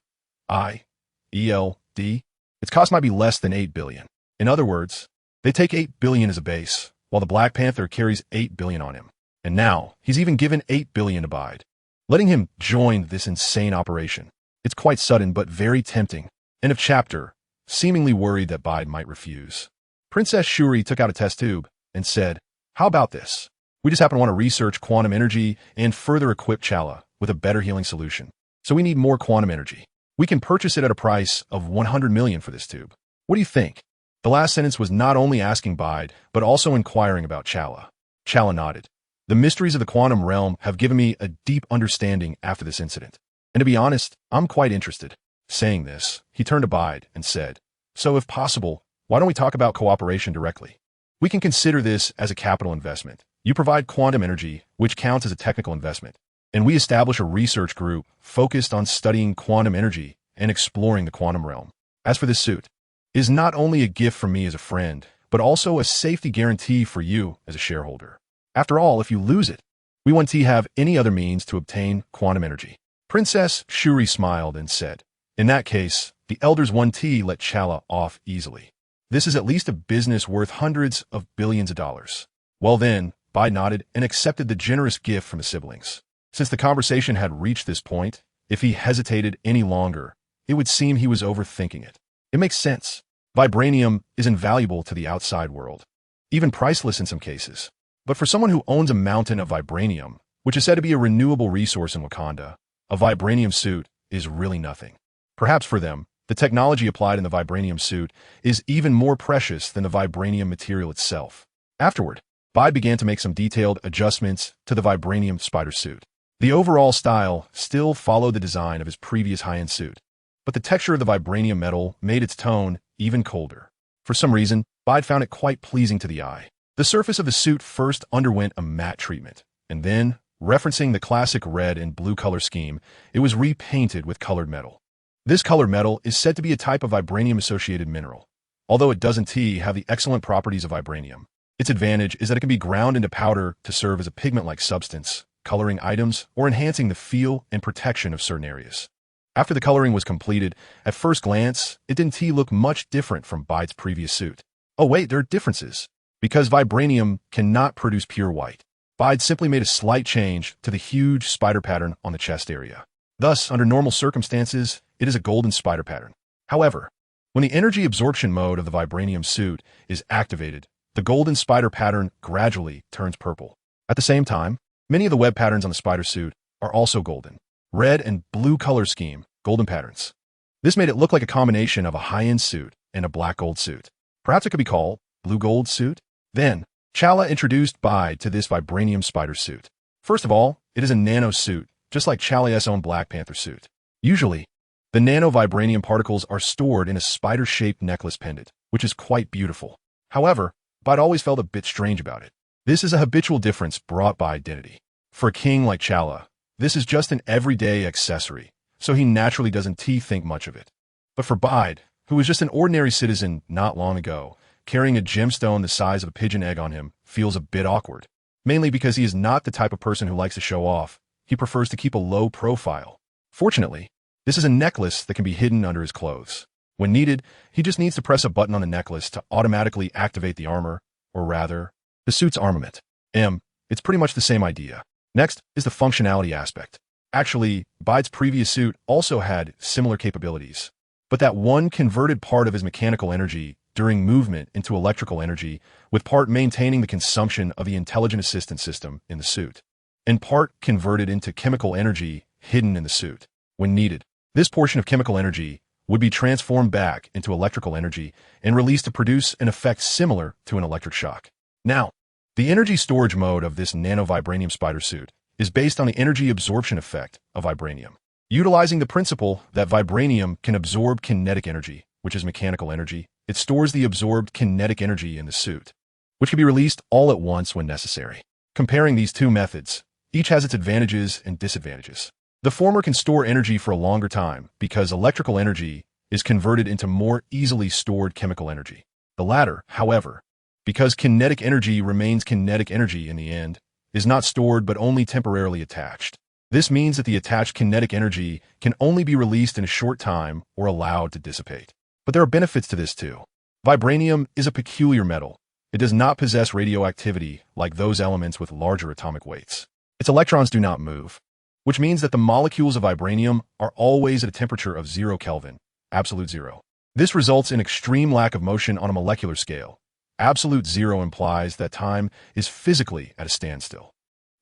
Speaker 1: Its cost might be less than 8 billion. In other words, they take 8 billion as a base, while the Black Panther carries 8 billion on him. And now, he's even given 8 billion to Bide, letting him join this insane operation. It's quite sudden but very tempting. End of chapter, seemingly worried that Bide might refuse. Princess Shuri took out a test tube and said, "How about this? We just happen to want to research quantum energy and further equip Chala with a better healing solution. So we need more quantum energy. We can purchase it at a price of 100 million for this tube. What do you think?" The last sentence was not only asking Bide, but also inquiring about Chala. Chala nodded. "The mysteries of the quantum realm have given me a deep understanding after this incident. And to be honest, I'm quite interested." Saying this, he turned to Bide and said, "So if possible, why don't we talk about cooperation directly? We can consider this as a capital investment. You provide quantum energy, which counts as a technical investment, and we establish a research group focused on studying quantum energy and exploring the quantum realm. As for this suit, it is not only a gift from me as a friend, but also a safety guarantee for you as a shareholder. After all, if you lose it, we won't have any other means to obtain quantum energy." Princess Shuri smiled and said, "In that case, the elders 1T let Chala off easily. This is at least a business worth hundreds of billions of dollars. Well then, Bide nodded and accepted the generous gift from his siblings. Since the conversation had reached this point, if he hesitated any longer, it would seem he was overthinking it. It makes sense. Vibranium is invaluable to the outside world, even priceless in some cases. But for someone who owns a mountain of vibranium, which is said to be a renewable resource in Wakanda, a vibranium suit is really nothing. Perhaps for them, the technology applied in the vibranium suit is even more precious than the vibranium material itself. Afterward, Bide began to make some detailed adjustments to the vibranium spider suit. The overall style still followed the design of his previous high-end suit, but the texture of the vibranium metal made its tone even colder. For some reason, Bide found it quite pleasing to the eye. The surface of the suit first underwent a matte treatment, and then, referencing the classic red and blue color scheme, it was repainted with colored metal. This colored metal is said to be a type of vibranium-associated mineral, although it doesn't have the excellent properties of vibranium. Its advantage is that it can be ground into powder to serve as a pigment-like substance, coloring items, or enhancing the feel and protection of certain areas. After the coloring was completed, at first glance, it didn't look much different from Bide's previous suit. Oh wait, there are differences. Because vibranium cannot produce pure white, Bide simply made a slight change to the huge spider pattern on the chest area. Thus, under normal circumstances, it is a golden spider pattern. However, when the energy absorption mode of the vibranium suit is activated, the golden spider pattern gradually turns purple. At the same time, many of the web patterns on the spider suit are also golden. Red and blue color scheme, golden patterns. This made it look like a combination of a high-end suit and a black gold suit. Perhaps it could be called blue gold suit? Then, T'Challa introduced Bide to this vibranium spider suit. First of all, it is a nano suit, just like T'Challa's own Black Panther suit. Usually, the nano vibranium particles are stored in a spider-shaped necklace pendant, which is quite beautiful. However, Bide always felt a bit strange about it. This is a habitual difference brought by identity. For a king like T'Challa, this is just an everyday accessory, so he naturally doesn't think much of it. But for Bide, who was just an ordinary citizen not long ago, carrying a gemstone the size of a pigeon egg on him feels a bit awkward, mainly because he is not the type of person who likes to show off. He prefers to keep a low profile. Fortunately, this is a necklace that can be hidden under his clothes. When needed, he just needs to press a button on the necklace to automatically activate the armor, or rather, the suit's armament. It's pretty much the same idea. Next is the functionality aspect. Actually, Bide's previous suit also had similar capabilities, but that one converted part of his mechanical energy during movement into electrical energy, with part maintaining the consumption of the intelligent assistance system in the suit, and part converted into chemical energy hidden in the suit. When needed, this portion of chemical energy would be transformed back into electrical energy and released to produce an effect similar to an electric shock. Now, the energy storage mode of this nano-vibranium spider suit is based on the energy absorption effect of vibranium. Utilizing the principle that vibranium can absorb kinetic energy, which is mechanical energy, it stores the absorbed kinetic energy in the suit, which can be released all at once when necessary. Comparing these two methods, each has its advantages and disadvantages. The former can store energy for a longer time because electrical energy is converted into more easily stored chemical energy. The latter, however, because kinetic energy remains kinetic energy in the end, is not stored but only temporarily attached. This means that the attached kinetic energy can only be released in a short time or allowed to dissipate. But there are benefits to this too. Vibranium is a peculiar metal. It does not possess radioactivity like those elements with larger atomic weights. Its electrons do not move, which means that the molecules of vibranium are always at a temperature of 0 Kelvin, absolute zero. This results in extreme lack of motion on a molecular scale. Absolute zero implies that time is physically at a standstill,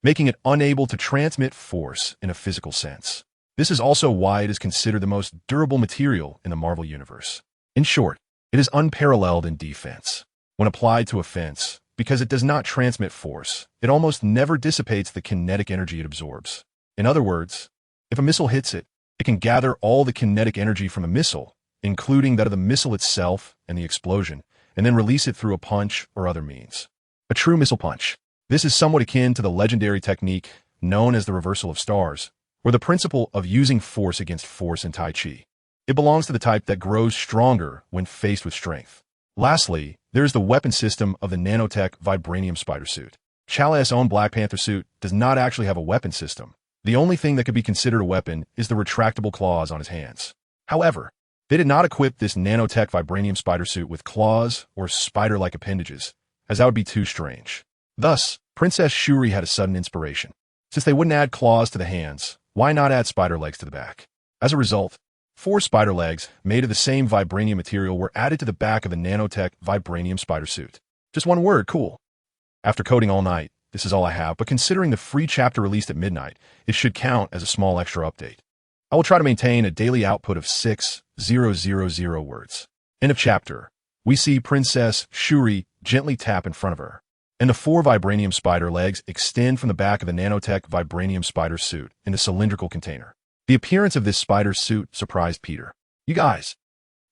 Speaker 1: making it unable to transmit force in a physical sense. This is also why it is considered the most durable material in the Marvel Universe. In short, it is unparalleled in defense. When applied to a fence, because it does not transmit force, it almost never dissipates the kinetic energy it absorbs. In other words, if a missile hits it, it can gather all the kinetic energy from a missile, including that of the missile itself and the explosion, and then release it through a punch or other means. A true missile punch. This is somewhat akin to the legendary technique known as the reversal of stars, or the principle of using force against force in Tai Chi. It belongs to the type that grows stronger when faced with strength. Lastly, there is the weapon system of the nanotech vibranium spider suit. T'Challa's own Black Panther suit does not actually have a weapon system. The only thing that could be considered a weapon is the retractable claws on his hands. However, They did not equip this nanotech vibranium spider suit with claws or spider-like appendages, as that would be too strange. Thus, Princess Shuri had a sudden inspiration. Since they wouldn't add claws to the hands, why not add spider legs to the back? As a result, 4 spider legs made of the same vibranium material were added to the back of the nanotech vibranium spider suit. Just one word, cool. After coding all night, this is all I have, but considering the free chapter released at midnight, it should count as a small extra update. I will try to maintain a daily output of 6,000 words. End of chapter. We see Princess Shuri gently tap in front of her, and the 4 vibranium spider legs extend from the back of the nanotech vibranium spider suit in a cylindrical container. The appearance of this spider suit surprised Peter. You guys,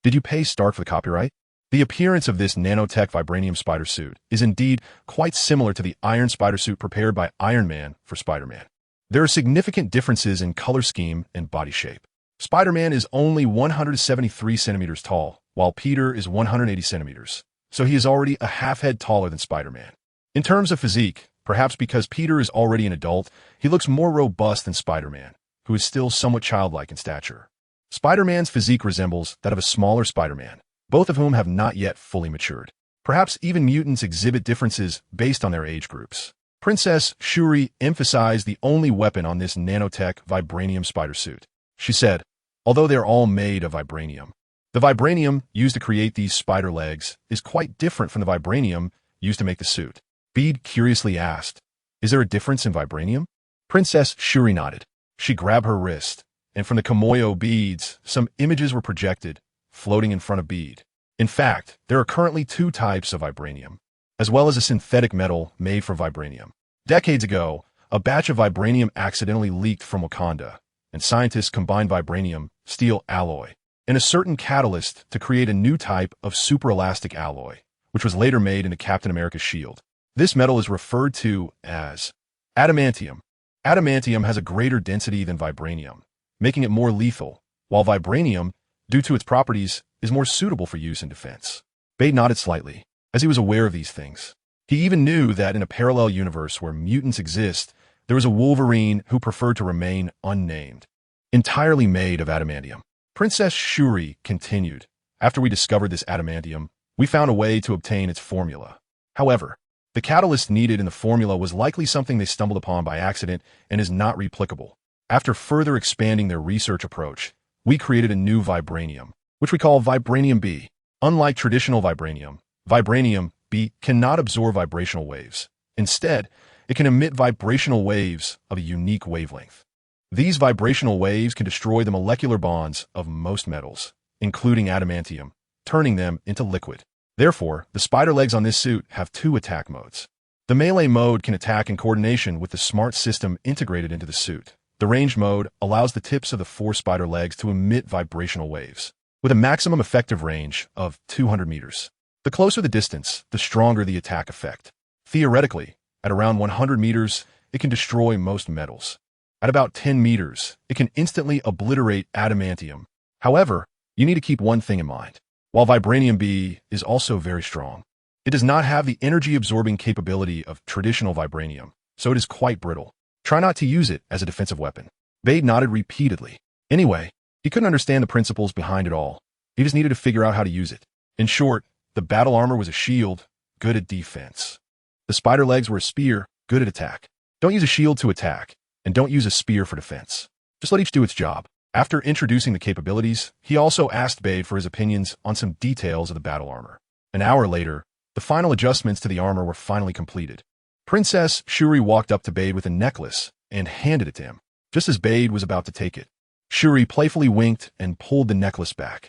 Speaker 1: did you pay Stark for the copyright? The appearance of this nanotech vibranium spider suit is indeed quite similar to the iron spider suit prepared by Iron Man for Spider-Man. There are significant differences in color scheme and body shape. Spider-Man is only 173 centimeters tall, while Peter is 180 centimeters, so he is already a half head taller than Spider-Man. In terms of physique, perhaps because Peter is already an adult, he looks more robust than Spider-Man, who is still somewhat childlike in stature. Spider-Man's physique resembles that of a smaller Spider-Man, both of whom have not yet fully matured. Perhaps even mutants exhibit differences based on their age groups. Princess Shuri emphasized the only weapon on this nanotech vibranium spider suit. She said, although they're all made of vibranium, the vibranium used to create these spider legs is quite different from the vibranium used to make the suit. Bede curiously asked, is there a difference in vibranium? Princess Shuri nodded. She grabbed her wrist, and from the Kimoyo beads, some images were projected, floating in front of Bede. In fact, there are currently 2 types of vibranium, as well as a synthetic metal made from vibranium. Decades ago, a batch of vibranium accidentally leaked from Wakanda, and scientists combined vibranium, steel alloy, and a certain catalyst to create a new type of superelastic alloy, which was later made into Captain America's shield. This metal is referred to as adamantium. Adamantium has a greater density than vibranium, making it more lethal, while vibranium, due to its properties, is more suitable for use in defense. Bede nodded slightly, as he was aware of these things. He even knew that in a parallel universe where mutants exist, there was a Wolverine who preferred to remain unnamed, entirely made of adamantium. Princess Shuri continued, after we discovered this adamantium, we found a way to obtain its formula. However, the catalyst needed in the formula was likely something they stumbled upon by accident and is not replicable. After further expanding their research approach, we created a new vibranium, which we call Vibranium B. Unlike traditional vibranium, Vibranium B cannot absorb vibrational waves. Instead, it can emit vibrational waves of a unique wavelength. These vibrational waves can destroy the molecular bonds of most metals, including adamantium, turning them into liquid. Therefore, the spider legs on this suit have 2 attack modes. The melee mode can attack in coordination with the smart system integrated into the suit. The ranged mode allows the tips of the 4 spider legs to emit vibrational waves, with a maximum effective range of 200 meters. The closer the distance, the stronger the attack effect. Theoretically, at around 100 meters, it can destroy most metals. At about 10 meters, it can instantly obliterate adamantium. However, you need to keep one thing in mind. While Vibranium B is also very strong, it does not have the energy-absorbing capability of traditional vibranium, so it is quite brittle. Try not to use it as a defensive weapon. Bede nodded repeatedly. Anyway, he couldn't understand the principles behind it all. He just needed to figure out how to use it. In short, the battle armor was a shield, good at defense. The spider legs were a spear, good at attack. Don't use a shield to attack, and don't use a spear for defense. Just let each do its job. After introducing the capabilities, he also asked Bede for his opinions on some details of the battle armor. An hour later, the final adjustments to the armor were finally completed. Princess Shuri walked up to Bede with a necklace and handed it to him, just as Bede was about to take it. Shuri playfully winked and pulled the necklace back.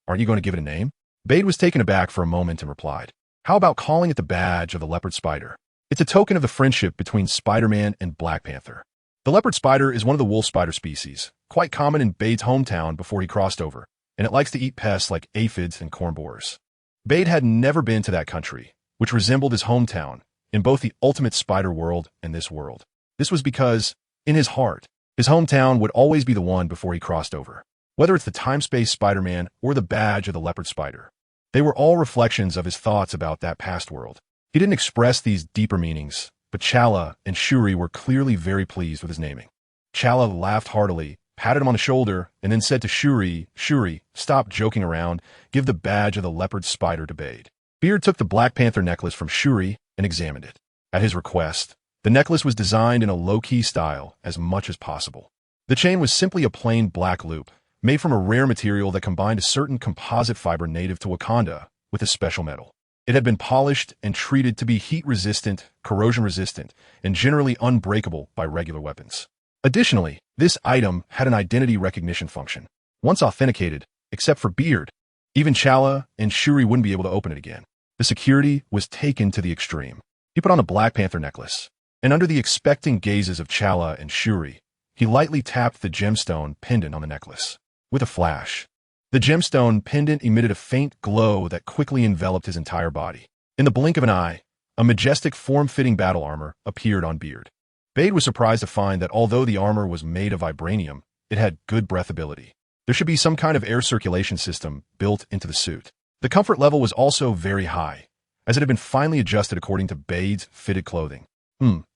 Speaker 1: Aren't you going to give it a name? Bede was taken aback for a moment and replied, how about calling it the badge of the leopard spider? It's a token of the friendship between Spider-Man and Black Panther. The leopard spider is one of the wolf spider species, quite common in Bede's hometown before he crossed over, and it likes to eat pests like aphids and corn borers. Bede had never been to that country, which resembled his hometown, in both the ultimate spider world and this world. This was because, in his heart, his hometown would always be the one before he crossed over. Whether it's the time-space Spider-Man or the badge of the leopard spider, they were all reflections of his thoughts about that past world. He didn't express these deeper meanings, but Chala and Shuri were clearly very pleased with his naming. Chala laughed heartily, patted him on the shoulder, and then said to Shuri, "Shuri, stop joking around. Give the badge of the leopard spider to Bade." Beard took the Black Panther necklace from Shuri and examined it. At his request, the necklace was designed in a low-key style as much as possible. The chain was simply a plain black loop, made from a rare material that combined a certain composite fiber native to Wakanda with a special metal. It had been polished and treated to be heat-resistant, corrosion-resistant, and generally unbreakable by regular weapons. Additionally, this item had an identity recognition function. Once authenticated, except for Beard, even Chala and Shuri wouldn't be able to open it again. The security was taken to the extreme. He put on the Black Panther necklace, and under the expectant gazes of Chala and Shuri, he lightly tapped the gemstone pendant on the necklace. With a flash, the gemstone pendant emitted a faint glow that quickly enveloped his entire body. In the blink of an eye, a majestic form-fitting battle armor appeared on Beard. Bade was surprised to find that although the armor was made of vibranium, it had good breathability. There should be some kind of air circulation system built into the suit. The comfort level was also very high, as it had been finely adjusted according to Bade's fitted clothing.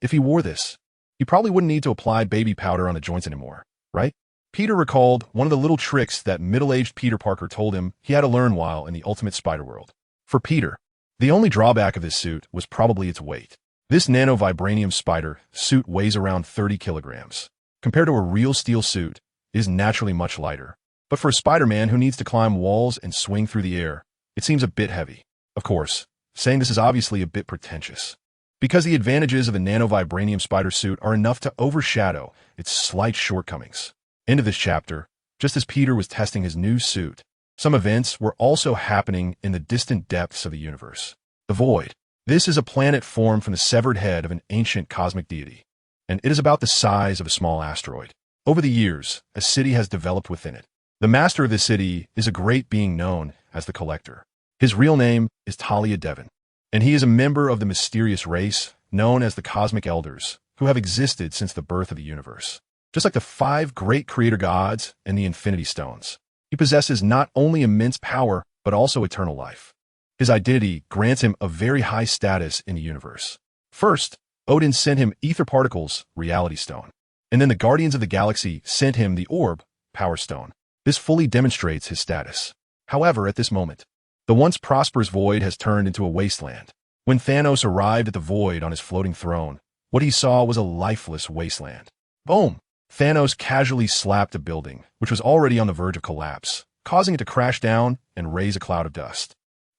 Speaker 1: If he wore this, he probably wouldn't need to apply baby powder on the joints anymore, right? Peter recalled one of the little tricks that middle-aged Peter Parker told him he had to learn while in the Ultimate Spider-World. For Peter, the only drawback of this suit was probably its weight. This nano-vibranium spider suit weighs around 30 kilograms. Compared to a real steel suit, it is naturally much lighter. But for a Spider-Man who needs to climb walls and swing through the air, it seems a bit heavy. Of course, saying this is obviously a bit pretentious, because the advantages of the nano-vibranium spider suit are enough to overshadow its slight shortcomings. End of this chapter, just as Peter was testing his new suit, some events were also happening in the distant depths of the universe. The Void. This is a planet formed from the severed head of an ancient cosmic deity, and it is about the size of a small asteroid. Over the years, a city has developed within it. The master of this city is a great being known as the Collector. His real name is Talia Devon, and he is a member of the mysterious race known as the Cosmic Elders, who have existed since the birth of the universe. Just like the 5 great creator gods and the Infinity Stones, he possesses not only immense power, but also eternal life. His identity grants him a very high status in the universe. First, Odin sent him ether particles, Reality Stone, and then the Guardians of the Galaxy sent him the orb, Power Stone. This fully demonstrates his status. However, at this moment, the once prosperous Void has turned into a wasteland. When Thanos arrived at the Void on his floating throne, what he saw was a lifeless wasteland. Boom! Thanos casually slapped a building, which was already on the verge of collapse, causing it to crash down and raise a cloud of dust.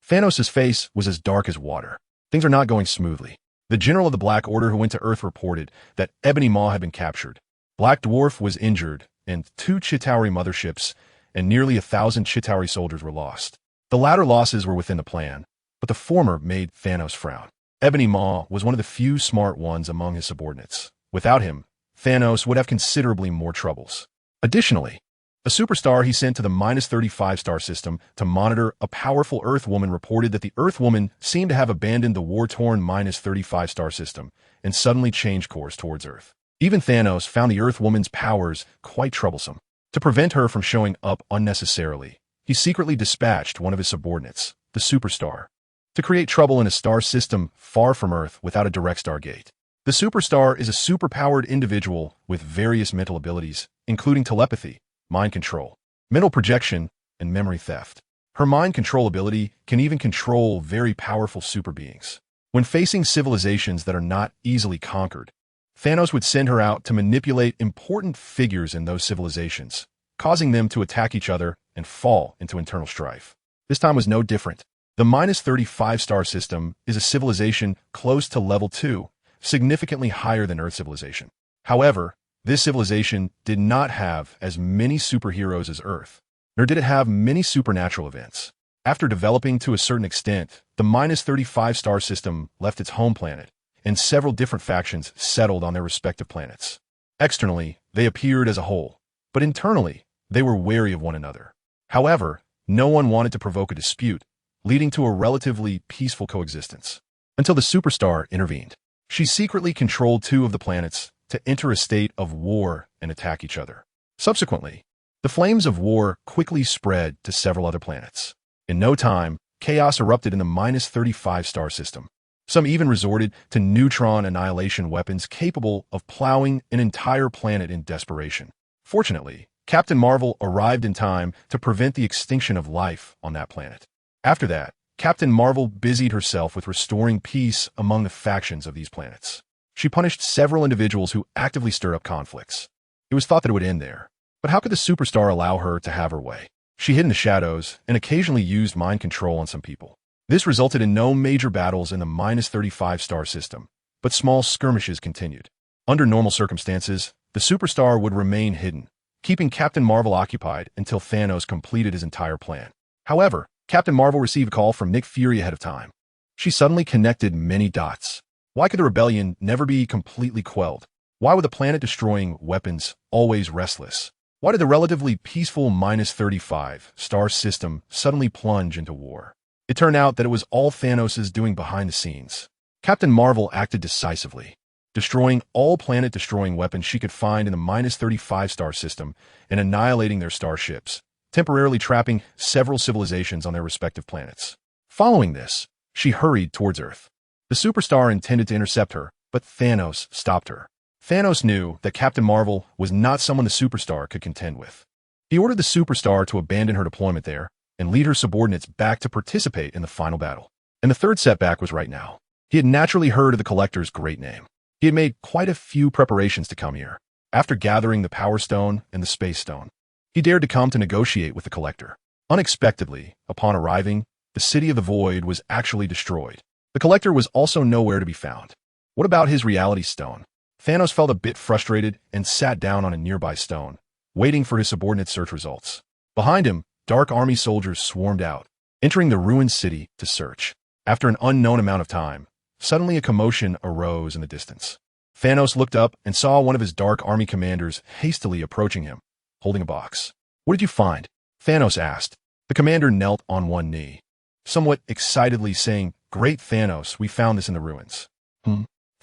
Speaker 1: Thanos' face was as dark as water. Things are not going smoothly. The general of the Black Order who went to Earth reported that Ebony Maw had been captured. Black Dwarf was injured, and 2 Chitauri motherships and nearly 1,000 Chitauri soldiers were lost. The latter losses were within the plan, but the former made Thanos frown. Ebony Maw was one of the few smart ones among his subordinates. Without him, Thanos would have considerably more troubles. Additionally, a superstar he sent to the -35 star system to monitor a powerful Earthwoman reported that the Earthwoman seemed to have abandoned the war-torn -35 star system and suddenly changed course towards Earth. Even Thanos found the Earthwoman's powers quite troublesome. To prevent her from showing up unnecessarily, he secretly dispatched one of his subordinates, the Superstar, to create trouble in a star system far from Earth without a direct stargate. The Superstar is a superpowered individual with various mental abilities, including telepathy, mind control, mental projection, and memory theft. Her mind control ability can even control very powerful super beings. When facing civilizations that are not easily conquered, Thanos would send her out to manipulate important figures in those civilizations, causing them to attack each other and fall into internal strife. This time was no different. The -35 star system is a civilization close to level 2, significantly higher than Earth civilization. However, this civilization did not have as many superheroes as Earth, nor did it have many supernatural events. After developing to a certain extent, the -35 star system left its home planet, and several different factions settled on their respective planets. Externally, they appeared as a whole, but internally, they were wary of one another. However, no one wanted to provoke a dispute, leading to a relatively peaceful coexistence, until the Superstar intervened. She secretly controlled 2 of the planets to enter a state of war and attack each other. Subsequently, the flames of war quickly spread to several other planets. In no time, chaos erupted in the -35 star system. Some even resorted to neutron annihilation weapons capable of plowing an entire planet in desperation. Fortunately, Captain Marvel arrived in time to prevent the extinction of life on that planet. After that, Captain Marvel busied herself with restoring peace among the factions of these planets. She punished several individuals who actively stir up conflicts. It was thought that it would end there. But how could the superstar allow her to have her way? She hid in the shadows and occasionally used mind control on some people. This resulted in no major battles in the -35 star system, but small skirmishes continued. Under normal circumstances, the superstar would remain hidden, keeping Captain Marvel occupied until Thanos completed his entire plan. However, Captain Marvel received a call from Nick Fury ahead of time. She suddenly connected many dots. Why could the rebellion never be completely quelled? Why were the planet-destroying weapons always restless? Why did the relatively peaceful -35 star system suddenly plunge into war? It turned out that it was all Thanos' doing behind the scenes. Captain Marvel acted decisively, destroying all planet-destroying weapons she could find in the -35 star system and annihilating their starships, temporarily trapping several civilizations on their respective planets. Following this, she hurried towards Earth. The superstar intended to intercept her, but Thanos stopped her. Thanos knew that Captain Marvel was not someone the superstar could contend with. He ordered the superstar to abandon her deployment there and lead her subordinates back to participate in the final battle. And the third setback was right now. He had naturally heard of the Collector's great name. He had made quite a few preparations to come here. After gathering the Power Stone and the Space Stone, he dared to come to negotiate with the Collector. Unexpectedly, upon arriving, the City of the Void was actually destroyed. The Collector was also nowhere to be found. What about his Reality Stone? Thanos felt a bit frustrated and sat down on a nearby stone, waiting for his subordinate's search results. Behind him, Dark Army soldiers swarmed out, entering the ruined city to search. After an unknown amount of time, suddenly a commotion arose in the distance. Thanos looked up and saw one of his Dark Army commanders hastily approaching him, holding a box. "What did you find?" Thanos asked. The commander knelt on one knee, somewhat excitedly saying, "Great Thanos, we found this in the ruins."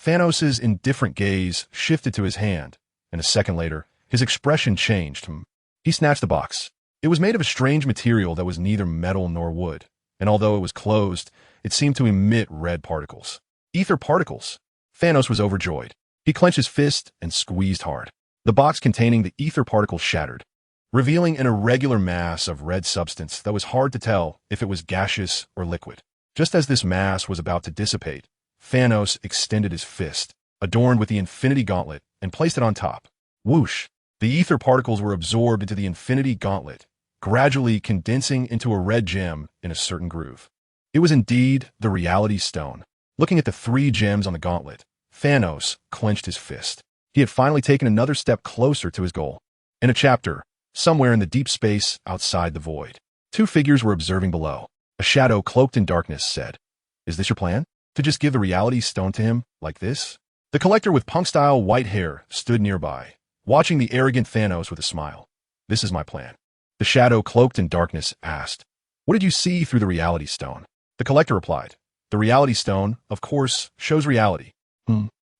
Speaker 1: Thanos' indifferent gaze shifted to his hand, and a second later, his expression changed. He snatched the box. It was made of a strange material that was neither metal nor wood, and although it was closed, it seemed to emit red particles. Ether particles. Thanos was overjoyed. He clenched his fist and squeezed hard. The box containing the ether particles shattered, revealing an irregular mass of red substance that was hard to tell if it was gaseous or liquid. Just as this mass was about to dissipate, Thanos extended his fist, adorned with the Infinity Gauntlet, and placed it on top. Whoosh! The ether particles were absorbed into the Infinity Gauntlet, gradually condensing into a red gem in a certain groove. It was indeed the Reality Stone. Looking at the 3 gems on the gauntlet, Thanos clenched his fist. He had finally taken another step closer to his goal. In a chapter, somewhere in the deep space outside the void, 2 figures were observing below. A shadow cloaked in darkness said, "Is this your plan? To just give the Reality Stone to him, like this?" The Collector with punk-style white hair stood nearby, watching the arrogant Thanos with a smile. "This is my plan." The shadow cloaked in darkness asked, "What did you see through the Reality Stone?" The Collector replied, "The Reality Stone, of course, shows reality."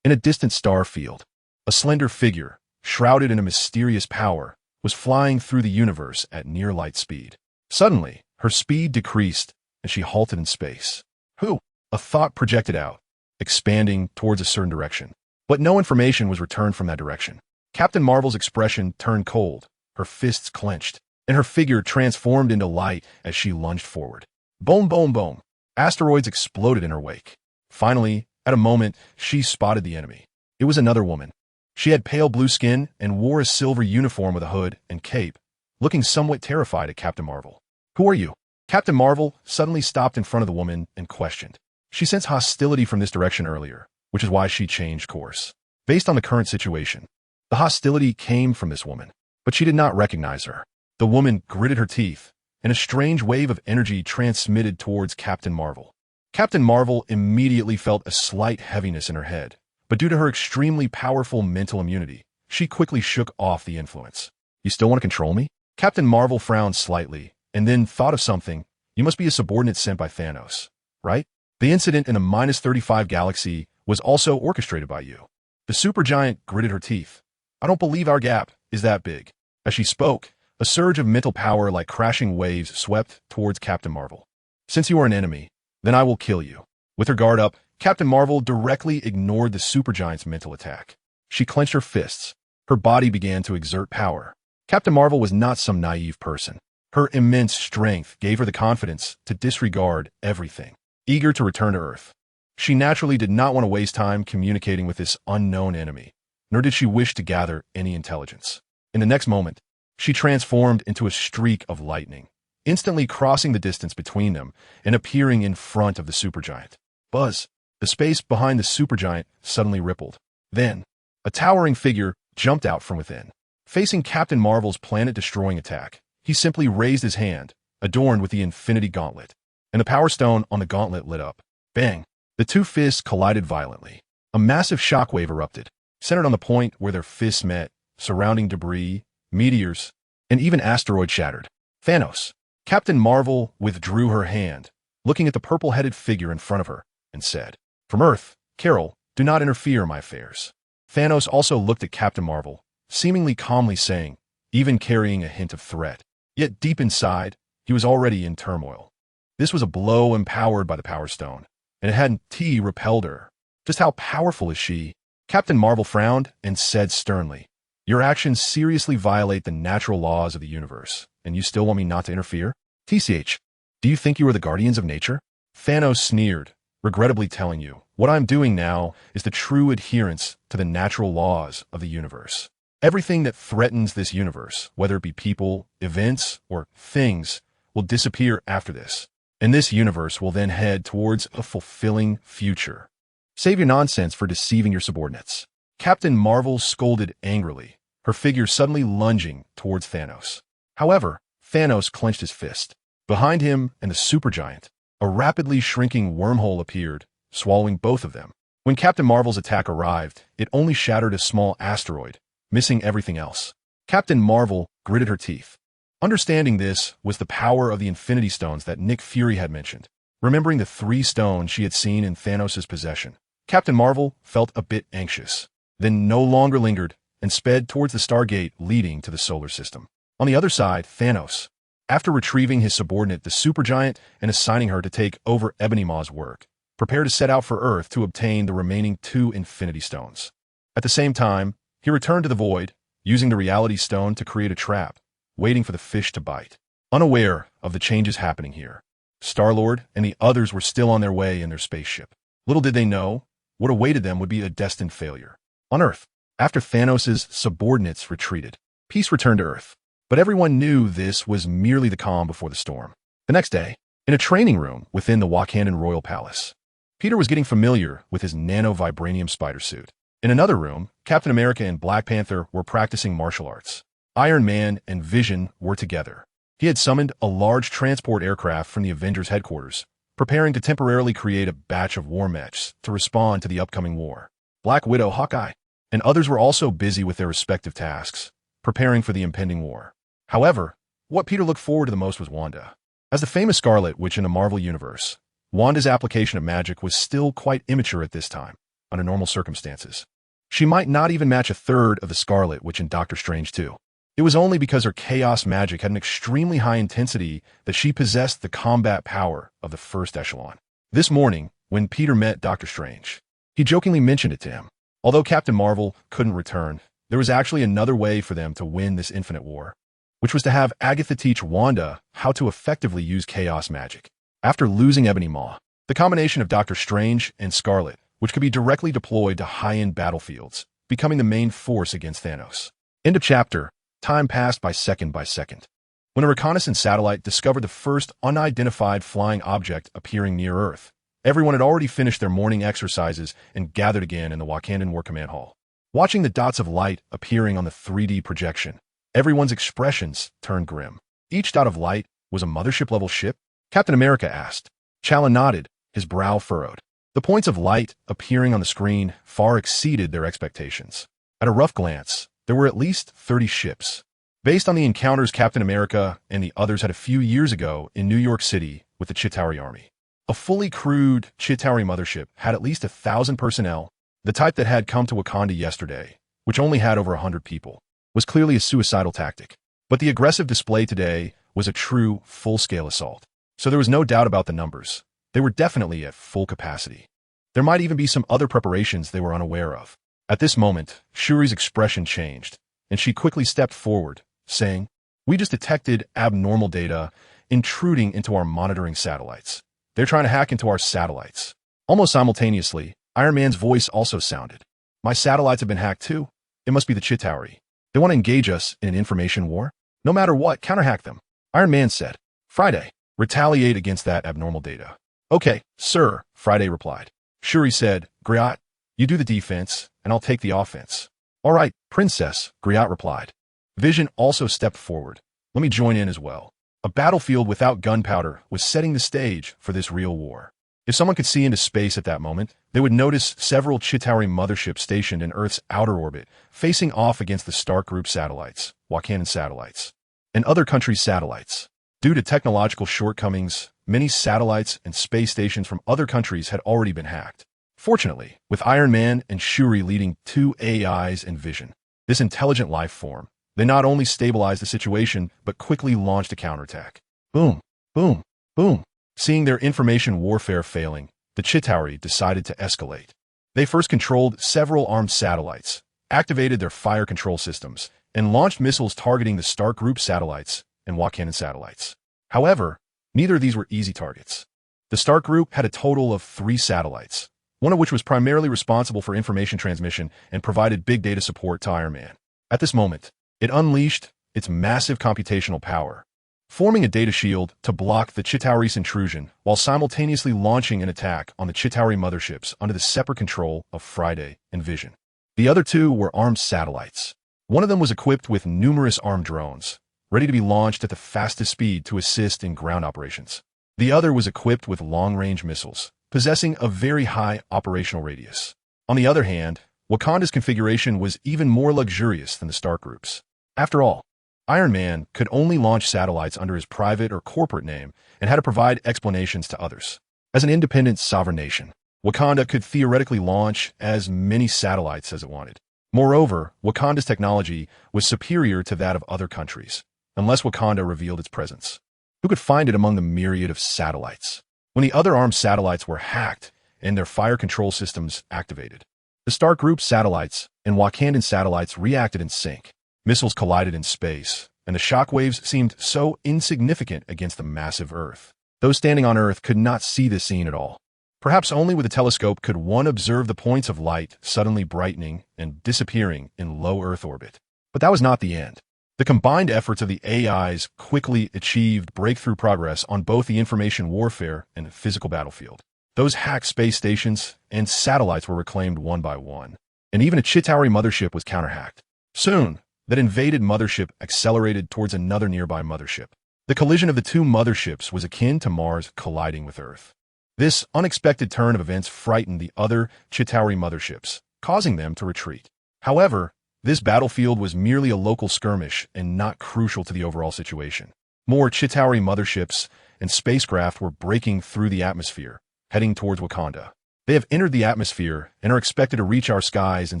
Speaker 1: In a distant star field, a slender figure, shrouded in a mysterious power, was flying through the universe at near light speed. Suddenly, her speed decreased, and she halted in space. Who? A thought projected out, expanding towards a certain direction. But no information was returned from that direction. Captain Marvel's expression turned cold, her fists clenched, and her figure transformed into light as she lunged forward. Boom, boom, boom. Asteroids exploded in her wake. Finally, at a moment, she spotted the enemy. It was another woman. She had pale blue skin and wore a silver uniform with a hood and cape, looking somewhat terrified at Captain Marvel. "Who are you?" Captain Marvel suddenly stopped in front of the woman and questioned. She sensed hostility from this direction earlier, which is why she changed course. Based on the current situation, the hostility came from this woman, but she did not recognize her. The woman gritted her teeth, and a strange wave of energy transmitted towards Captain Marvel. Captain Marvel immediately felt a slight heaviness in her head, but due to her extremely powerful mental immunity, she quickly shook off the influence. "You still want to control me?" Captain Marvel frowned slightly, and then thought of something. "You must be a subordinate sent by Thanos, right? The incident in the -35 galaxy was also orchestrated by you." The supergiant gritted her teeth. "I don't believe our gap is that big." As she spoke, a surge of mental power like crashing waves swept towards Captain Marvel. "Since you are an enemy, then I will kill you." With her guard up, Captain Marvel directly ignored the supergiant's mental attack. She clenched her fists. Her body began to exert power. Captain Marvel was not some naive person. Her immense strength gave her the confidence to disregard everything, eager to return to Earth. She naturally did not want to waste time communicating with this unknown enemy, nor did she wish to gather any intelligence. In the next moment, she transformed into a streak of lightning, instantly crossing the distance between them and appearing in front of the supergiant. Buzz! The space behind the supergiant suddenly rippled. Then, a towering figure jumped out from within. Facing Captain Marvel's planet-destroying attack, he simply raised his hand, adorned with the Infinity Gauntlet, and the Power Stone on the gauntlet lit up. Bang! The two fists collided violently. A massive shockwave erupted, centered on the point where their fists met. Surrounding debris, meteors, and even asteroids shattered. Thanos. Captain Marvel withdrew her hand, looking at the purple-headed figure in front of her, and said, "From Earth, Carol, do not interfere in my affairs." Thanos also looked at Captain Marvel, seemingly calmly saying, even carrying a hint of threat. Yet deep inside, he was already in turmoil. This was a blow empowered by the Power Stone, and it hadn't repelled her. Just how powerful is she? Captain Marvel frowned and said sternly, "Your actions seriously violate the natural laws of the universe, and you still want me not to interfere? TCH, do you think you are the guardians of nature?" Thanos sneered, regrettably telling you, "What I'm doing now is the true adherence to the natural laws of the universe. Everything that threatens this universe, whether it be people, events, or things, will disappear after this, and this universe will then head towards a fulfilling future. Save your nonsense for deceiving your subordinates." Captain Marvel scolded angrily, her figure suddenly lunging towards Thanos. However, Thanos clenched his fist. Behind him and the supergiant, a rapidly shrinking wormhole appeared, swallowing both of them. When Captain Marvel's attack arrived, it only shattered a small asteroid, missing everything else. Captain Marvel gritted her teeth. Understanding this was the power of the Infinity Stones that Nick Fury had mentioned. Remembering the 3 stones she had seen in Thanos' possession, Captain Marvel felt a bit anxious, then no longer lingered and sped towards the Stargate leading to the solar system. On the other side, Thanos, after retrieving his subordinate, the supergiant, and assigning her to take over Ebony Maw's work, prepared to set out for Earth to obtain the remaining 2 Infinity Stones. At the same time, he returned to the Void, using the Reality Stone to create a trap, waiting for the fish to bite. Unaware of the changes happening here, Star-Lord and the others were still on their way in their spaceship. Little did they know, what awaited them would be a destined failure. On Earth, after Thanos' subordinates retreated, peace returned to Earth. But everyone knew this was merely the calm before the storm. The next day, in a training room within the Wakandan Royal Palace, Peter was getting familiar with his nano-vibranium spider suit. In another room, Captain America and Black Panther were practicing martial arts. Iron Man and Vision were together. He had summoned a large transport aircraft from the Avengers headquarters, preparing to temporarily create a batch of war mechs to respond to the upcoming war. Black Widow, Hawkeye, and others were also busy with their respective tasks, preparing for the impending war. However, what Peter looked forward to the most was Wanda. As the famous Scarlet Witch in the Marvel Universe, Wanda's application of magic was still quite immature at this time, under normal circumstances. She might not even match a third of the Scarlet Witch in Doctor Strange 2. It was only because her chaos magic had an extremely high intensity that she possessed the combat power of the first echelon. This morning, when Peter met Doctor Strange, he jokingly mentioned it to him. Although Captain Marvel couldn't return, there was actually another way for them to win this infinite war, which was to have Agatha teach Wanda how to effectively use chaos magic. After losing Ebony Maw, the combination of Doctor Strange and Scarlet, which could be directly deployed to high-end battlefields, becoming the main force against Thanos. End of chapter. Time passed by second. When a reconnaissance satellite discovered the first unidentified flying object appearing near Earth, everyone had already finished their morning exercises and gathered again in the Wakandan War Command Hall. Watching the dots of light appearing on the 3D projection, everyone's expressions turned grim. Each dot of light was a mothership-level ship? Captain America asked. Challen nodded, his brow furrowed. The points of light appearing on the screen far exceeded their expectations. At a rough glance, there were at least 30 ships. Based on the encounters Captain America and the others had a few years ago in New York City with the Chitauri Army. A fully crewed Chitauri mothership had at least 1,000 personnel. The type that had come to Wakanda yesterday, which only had over 100 people, was clearly a suicidal tactic. But the aggressive display today was a true, full-scale assault. So there was no doubt about the numbers. They were definitely at full capacity. There might even be some other preparations they were unaware of. At this moment, Shuri's expression changed, and she quickly stepped forward, saying, "We just detected abnormal data intruding into our monitoring satellites. They're trying to hack into our satellites." Almost simultaneously, Iron Man's voice also sounded. "My satellites have been hacked too. It must be the Chitauri. They want to engage us in an information war? No matter what, counterhack them." Iron Man said, "Friday, retaliate against that abnormal data." "Okay, sir," Friday replied. Shuri said, "Griot, you do the defense, and I'll take the offense." "All right, Princess," Griot replied. Vision also stepped forward. "Let me join in as well." A battlefield without gunpowder was setting the stage for this real war. If someone could see into space at that moment, they would notice several Chitauri motherships stationed in Earth's outer orbit, facing off against the Stark Group satellites, Wakandan satellites, and other countries' satellites. Due to technological shortcomings, many satellites and space stations from other countries had already been hacked. Fortunately, with Iron Man and Shuri leading two AIs and Vision, this intelligent life form, they not only stabilized the situation, but quickly launched a counterattack. Boom, boom, boom. Seeing their information warfare failing, the Chitauri decided to escalate. They first controlled several armed satellites, activated their fire control systems, and launched missiles targeting the Stark Group satellites and Wakandan satellites. However, neither of these were easy targets. The Stark Group had a total of 3 satellites, one of which was primarily responsible for information transmission and provided big data support to Iron Man. At this moment, it unleashed its massive computational power, forming a data shield to block the Chitauri's intrusion while simultaneously launching an attack on the Chitauri motherships under the separate control of Friday and Vision. The other 2 were armed satellites. One of them was equipped with numerous armed drones, ready to be launched at the fastest speed to assist in ground operations. The other was equipped with long-range missiles, possessing a very high operational radius. On the other hand, Wakanda's configuration was even more luxurious than the Stark Group's. After all, Iron Man could only launch satellites under his private or corporate name and had to provide explanations to others. As an independent sovereign nation, Wakanda could theoretically launch as many satellites as it wanted. Moreover, Wakanda's technology was superior to that of other countries, unless Wakanda revealed its presence. Who could find it among the myriad of satellites? When the other armed satellites were hacked and their fire control systems activated, the Stark Group satellites and Wakandan satellites reacted in sync. Missiles collided in space, and the shockwaves seemed so insignificant against the massive Earth. Those standing on Earth could not see this scene at all. Perhaps only with a telescope could one observe the points of light suddenly brightening and disappearing in low Earth orbit. But that was not the end. The combined efforts of the AIs quickly achieved breakthrough progress on both the information warfare and physical battlefield. Those hacked space stations and satellites were reclaimed one by one, and even a Chitauri mothership was counterhacked. Soon, that invaded mothership accelerated towards another nearby mothership. The collision of the 2 motherships was akin to Mars colliding with Earth. This unexpected turn of events frightened the other Chitauri motherships, causing them to retreat. However, this battlefield was merely a local skirmish and not crucial to the overall situation. More Chitauri motherships and spacecraft were breaking through the atmosphere, heading towards Wakanda. "They have entered the atmosphere and are expected to reach our skies in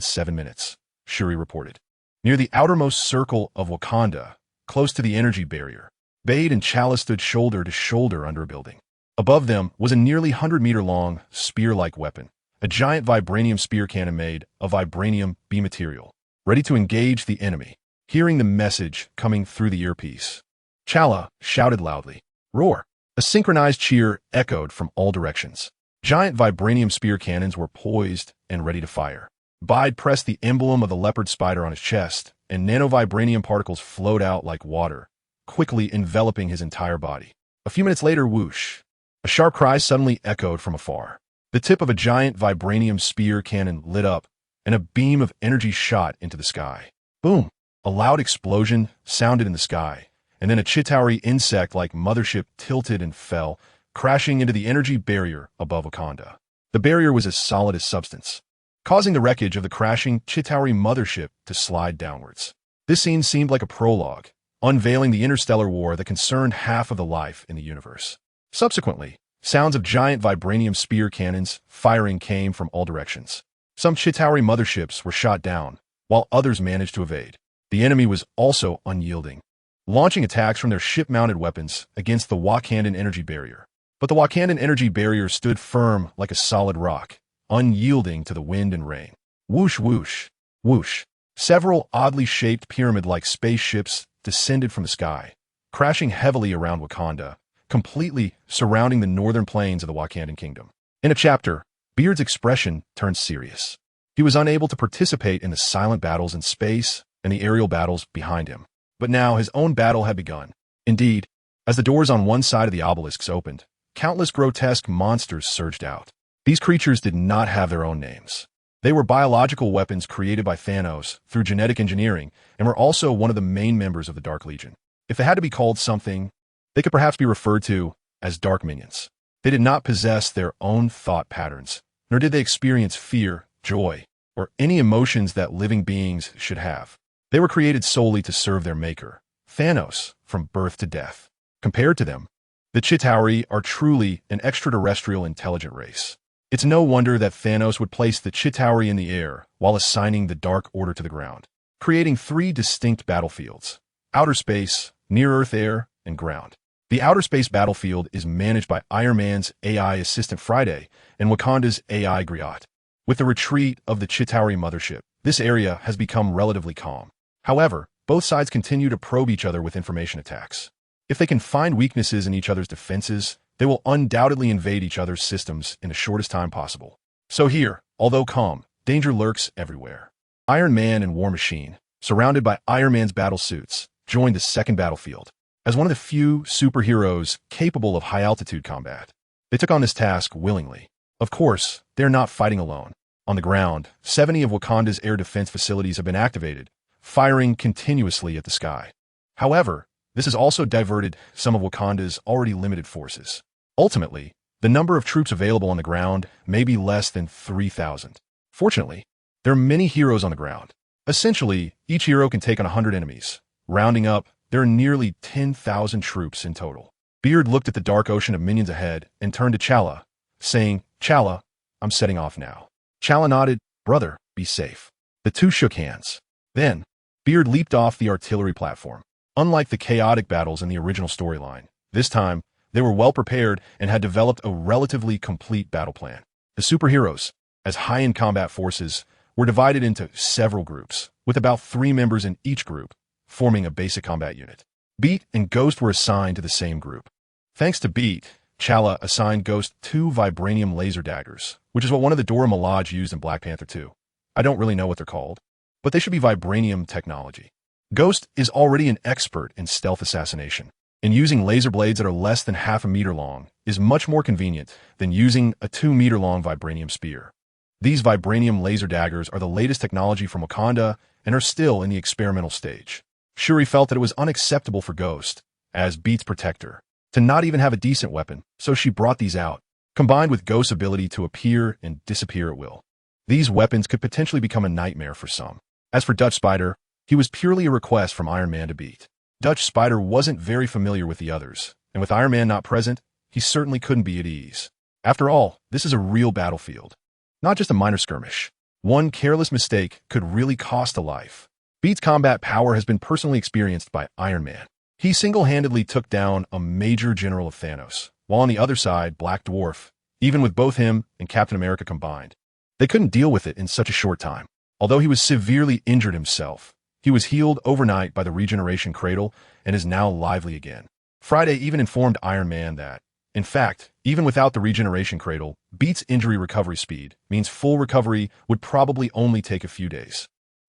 Speaker 1: 7 minutes, Shuri reported. Near the outermost circle of Wakanda, close to the energy barrier, Bade and Chala stood shoulder to shoulder under a building. Above them was a nearly 100-meter-long, spear-like weapon, a giant vibranium spear cannon made of vibranium B material, ready to engage the enemy. Hearing the message coming through the earpiece, Chala shouted loudly. Roar! A synchronized cheer echoed from all directions. Giant vibranium spear cannons were poised and ready to fire. Bide pressed the emblem of the leopard spider on his chest, and nanovibranium particles flowed out like water, quickly enveloping his entire body. A few minutes later, whoosh! A sharp cry suddenly echoed from afar. The tip of a giant vibranium spear cannon lit up, and a beam of energy shot into the sky. Boom! A loud explosion sounded in the sky, and then a Chitauri insect-like mothership tilted and fell, crashing into the energy barrier above Wakanda. The barrier was as solid as substance, causing the wreckage of the crashing Chitauri mothership to slide downwards. This scene seemed like a prologue, unveiling the interstellar war that concerned half of the life in the universe. Subsequently, sounds of giant vibranium spear cannons firing came from all directions. Some Chitauri motherships were shot down, while others managed to evade. The enemy was also unyielding, launching attacks from their ship-mounted weapons against the Wakandan energy barrier. But the Wakandan energy barrier stood firm like a solid rock, unyielding to the wind and rain. Whoosh, whoosh, whoosh. Several oddly shaped pyramid-like spaceships descended from the sky, crashing heavily around Wakanda, completely surrounding the northern plains of the Wakandan kingdom. In a chapter, Beard's expression turned serious. He was unable to participate in the silent battles in space and the aerial battles behind him. But now his own battle had begun. Indeed, as the doors on one side of the obelisks opened, countless grotesque monsters surged out. These creatures did not have their own names. They were biological weapons created by Thanos through genetic engineering and were also one of the main members of the Dark Legion. If they had to be called something, they could perhaps be referred to as Dark Minions. They did not possess their own thought patterns, nor did they experience fear, joy, or any emotions that living beings should have. They were created solely to serve their maker, Thanos, from birth to death. Compared to them, the Chitauri are truly an extraterrestrial intelligent race. It's no wonder that Thanos would place the Chitauri in the air while assigning the Dark Order to the ground, creating 3 distinct battlefields: outer space, near-Earth air, and ground. The outer space battlefield is managed by Iron Man's AI assistant Friday and Wakanda's AI Griot. With the retreat of the Chitauri mothership, this area has become relatively calm. However, both sides continue to probe each other with information attacks. If they can find weaknesses in each other's defenses, they will undoubtedly invade each other's systems in the shortest time possible. So here, although calm, danger lurks everywhere. Iron Man and War Machine, surrounded by Iron Man's battle suits, joined the second battlefield. As one of the few superheroes capable of high-altitude combat, they took on this task willingly. Of course, they're not fighting alone. On the ground, 70 of Wakanda's air defense facilities have been activated, firing continuously at the sky. However, this has also diverted some of Wakanda's already limited forces. Ultimately, the number of troops available on the ground may be less than 3,000. Fortunately, there are many heroes on the ground. Essentially, each hero can take on 100 enemies. Rounding up, there are nearly 10,000 troops in total. Beard looked at the dark ocean of minions ahead and turned to Chala, saying, "Chala, I'm setting off now." Chala nodded. "Brother, be safe." The two shook hands. Then, Beard leaped off the artillery platform. Unlike the chaotic battles in the original storyline, this time, they were well prepared and had developed a relatively complete battle plan. The superheroes, as high-end combat forces, were divided into several groups, with about 3 members in each group, forming a basic combat unit. Beat and Ghost were assigned to the same group. Thanks to Beat, Chala assigned Ghost 2 vibranium laser daggers, which is what one of the Dora Milaje used in Black Panther 2. I don't really know what they're called, but they should be vibranium technology. Ghost is already an expert in stealth assassination, and using laser blades that are less than half a meter long is much more convenient than using a 2-meter-long vibranium spear. These vibranium laser daggers are the latest technology from Wakanda and are still in the experimental stage. Shuri felt that it was unacceptable for Ghost, as Beat's protector, to not even have a decent weapon, so she brought these out, combined with Ghost's ability to appear and disappear at will. These weapons could potentially become a nightmare for some. As for Dutch Spider, he was purely a request from Iron Man to Beat. Dutch Spider wasn't very familiar with the others, and with Iron Man not present, he certainly couldn't be at ease. After all, this is a real battlefield, not just a minor skirmish. One careless mistake could really cost a life. Beat's combat power has been personally experienced by Iron Man. He single-handedly took down a major general of Thanos, while on the other side, Black Dwarf, even with both him and Captain America combined, they couldn't deal with it in such a short time. Although he was severely injured himself, he was healed overnight by the regeneration cradle and is now lively again. Friday even informed Iron Man that, in fact, even without the regeneration cradle, Beat's injury recovery speed means full recovery would probably only take a few days.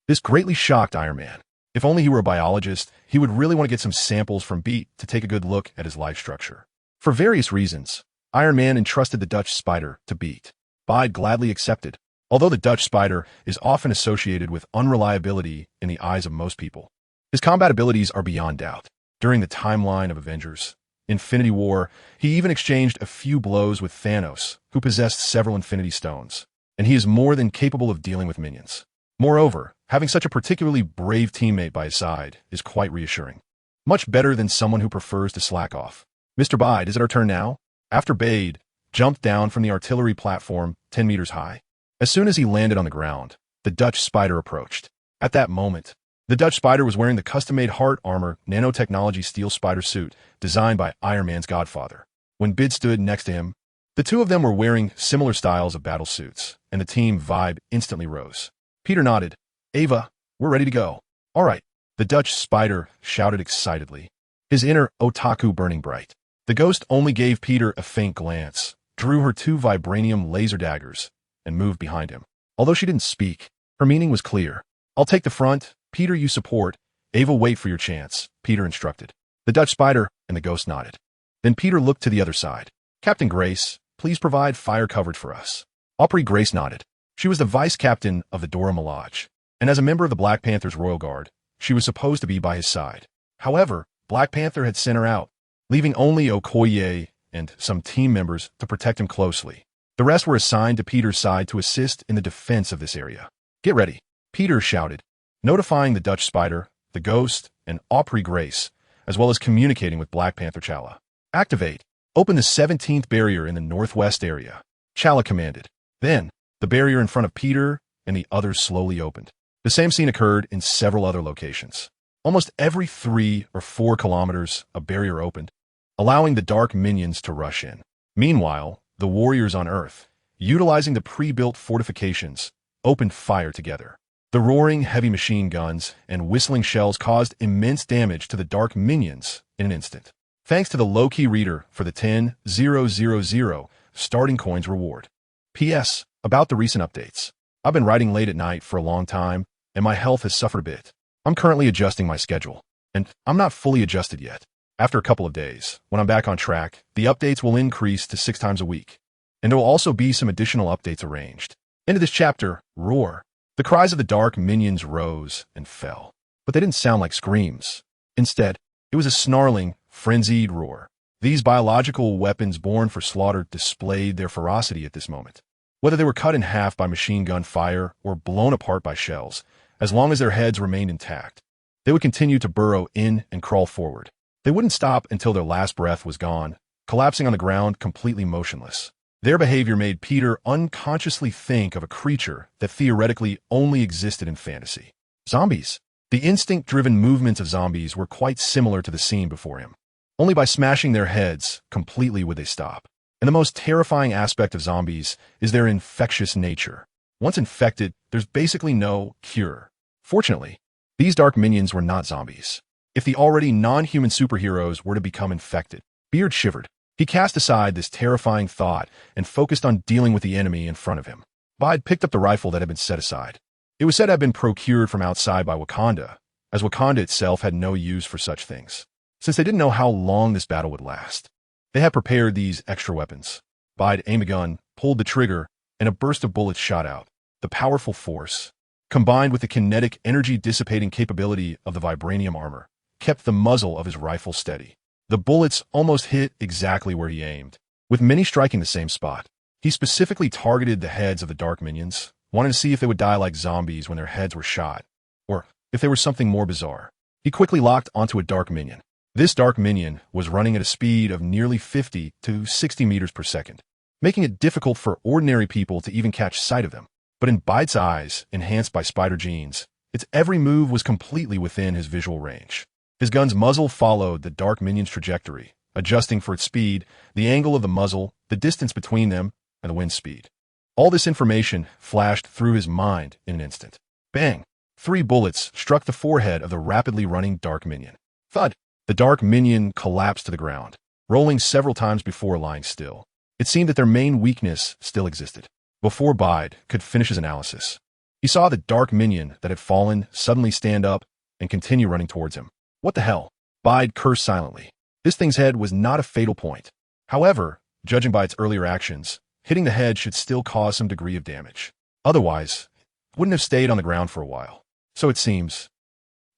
Speaker 1: This greatly shocked Iron Man. If only he were a biologist, he would really want to get some samples from Beat to take a good look at his life structure. For various reasons, Iron Man entrusted the Dutch Spider to Beat. Bide gladly accepted, although the Dutch Spider is often associated with unreliability in the eyes of most people. His combat abilities are beyond doubt. During the timeline of Avengers, Infinity War, he even exchanged a few blows with Thanos, who possessed several Infinity Stones, and he is more than capable of dealing with minions. Moreover, having such a particularly brave teammate by his side is quite reassuring. Much better than someone who prefers to slack off. "Mr. Bide, is it our turn now?" After Bade jumped down from the artillery platform 10 meters high. As soon as he landed on the ground, the Dutch Spider approached. At that moment, the Dutch Spider was wearing the custom-made heart armor nanotechnology steel spider suit designed by Iron Man's godfather. When Bid stood next to him, the two of them were wearing similar styles of battle suits, and the team vibe instantly rose. Peter nodded. "Ava, we're ready to go." "All right, The Dutch spider shouted excitedly, his inner otaku burning bright. The ghost only gave Peter a faint glance, drew her 2 vibranium laser daggers, and moved behind him. Although she didn't speak, her meaning was clear. I'll take the front, Peter you support, Ava wait for your chance, Peter instructed. The Dutch spider and the ghost nodded. Then Peter looked to the other side. Captain Grace, please provide fire coverage for us. Aubrey Grace nodded. She was the vice captain of the Dora Milaje, and as a member of the Black Panther's Royal Guard, she was supposed to be by his side. However, Black Panther had sent her out, leaving only Okoye and some team members to protect him closely. The rest were assigned to Peter's side to assist in the defense of this area. Get ready, Peter shouted, notifying the Dutch spider, the ghost, and Aubrey Grace, as well as communicating with Black Panther Chala. Activate. Open the 17th barrier in the northwest area, Chala commanded. Then, the barrier in front of Peter and the others slowly opened. The same scene occurred in several other locations. Almost every 3 or 4 kilometers, a barrier opened, allowing the dark minions to rush in. Meanwhile, the warriors on Earth, utilizing the pre-built fortifications, opened fire together. The roaring heavy machine guns and whistling shells caused immense damage to the dark minions in an instant. Thanks to the low-key reader for the 10,000 starting coins reward. P.S. About the recent updates. I've been writing late at night for a long time, and my health has suffered a bit. I'm currently adjusting my schedule, and I'm not fully adjusted yet. After a couple of days, when I'm back on track, the updates will increase to 6 times a week, and there will also be some additional updates arranged. Into this chapter, roar. The cries of the dark minions rose and fell, but they didn't sound like screams. Instead, it was a snarling, frenzied roar. These biological weapons born for slaughter displayed their ferocity at this moment. Whether they were cut in half by machine gun fire or blown apart by shells, as long as their heads remained intact, they would continue to burrow in and crawl forward. They wouldn't stop until their last breath was gone, collapsing on the ground completely motionless. Their behavior made Peter unconsciously think of a creature that theoretically only existed in fantasy. Zombies. The instinct-driven movements of zombies were quite similar to the scene before him. Only by smashing their heads completely would they stop. And the most terrifying aspect of zombies is their infectious nature. Once infected, there's basically no cure. Fortunately, these dark minions were not zombies. If the already non-human superheroes were to become infected, Beard shivered. He cast aside this terrifying thought and focused on dealing with the enemy in front of him. Bide picked up the rifle that had been set aside. It was said to have been procured from outside by Wakanda, as Wakanda itself had no use for such things, since they didn't know how long this battle would last. They had prepared these extra weapons. Bide aimed a gun, pulled the trigger, and a burst of bullets shot out. The powerful force, combined with the kinetic energy-dissipating capability of the vibranium armor, kept the muzzle of his rifle steady. The bullets almost hit exactly where he aimed, with many striking the same spot. He specifically targeted the heads of the dark minions, wanting to see if they would die like zombies when their heads were shot, or if they were something more bizarre. He quickly locked onto a dark minion. This dark minion was running at a speed of nearly 50 to 60 meters per second, making it difficult for ordinary people to even catch sight of them. But in Bide's eyes, enhanced by spider genes, its every move was completely within his visual range. His gun's muzzle followed the dark minion's trajectory, adjusting for its speed, the angle of the muzzle, the distance between them, and the wind speed. All this information flashed through his mind in an instant. Bang! 3 bullets struck the forehead of the rapidly running dark minion. Thud! The dark minion collapsed to the ground, rolling several times before lying still. It seemed that their main weakness still existed. Before Bide could finish his analysis, he saw the dark minion that had fallen suddenly stand up and continue running towards him. What the hell? Bide cursed silently. This thing's head was not a fatal point. However, judging by its earlier actions, hitting the head should still cause some degree of damage. Otherwise, it wouldn't have stayed on the ground for a while. So it seems.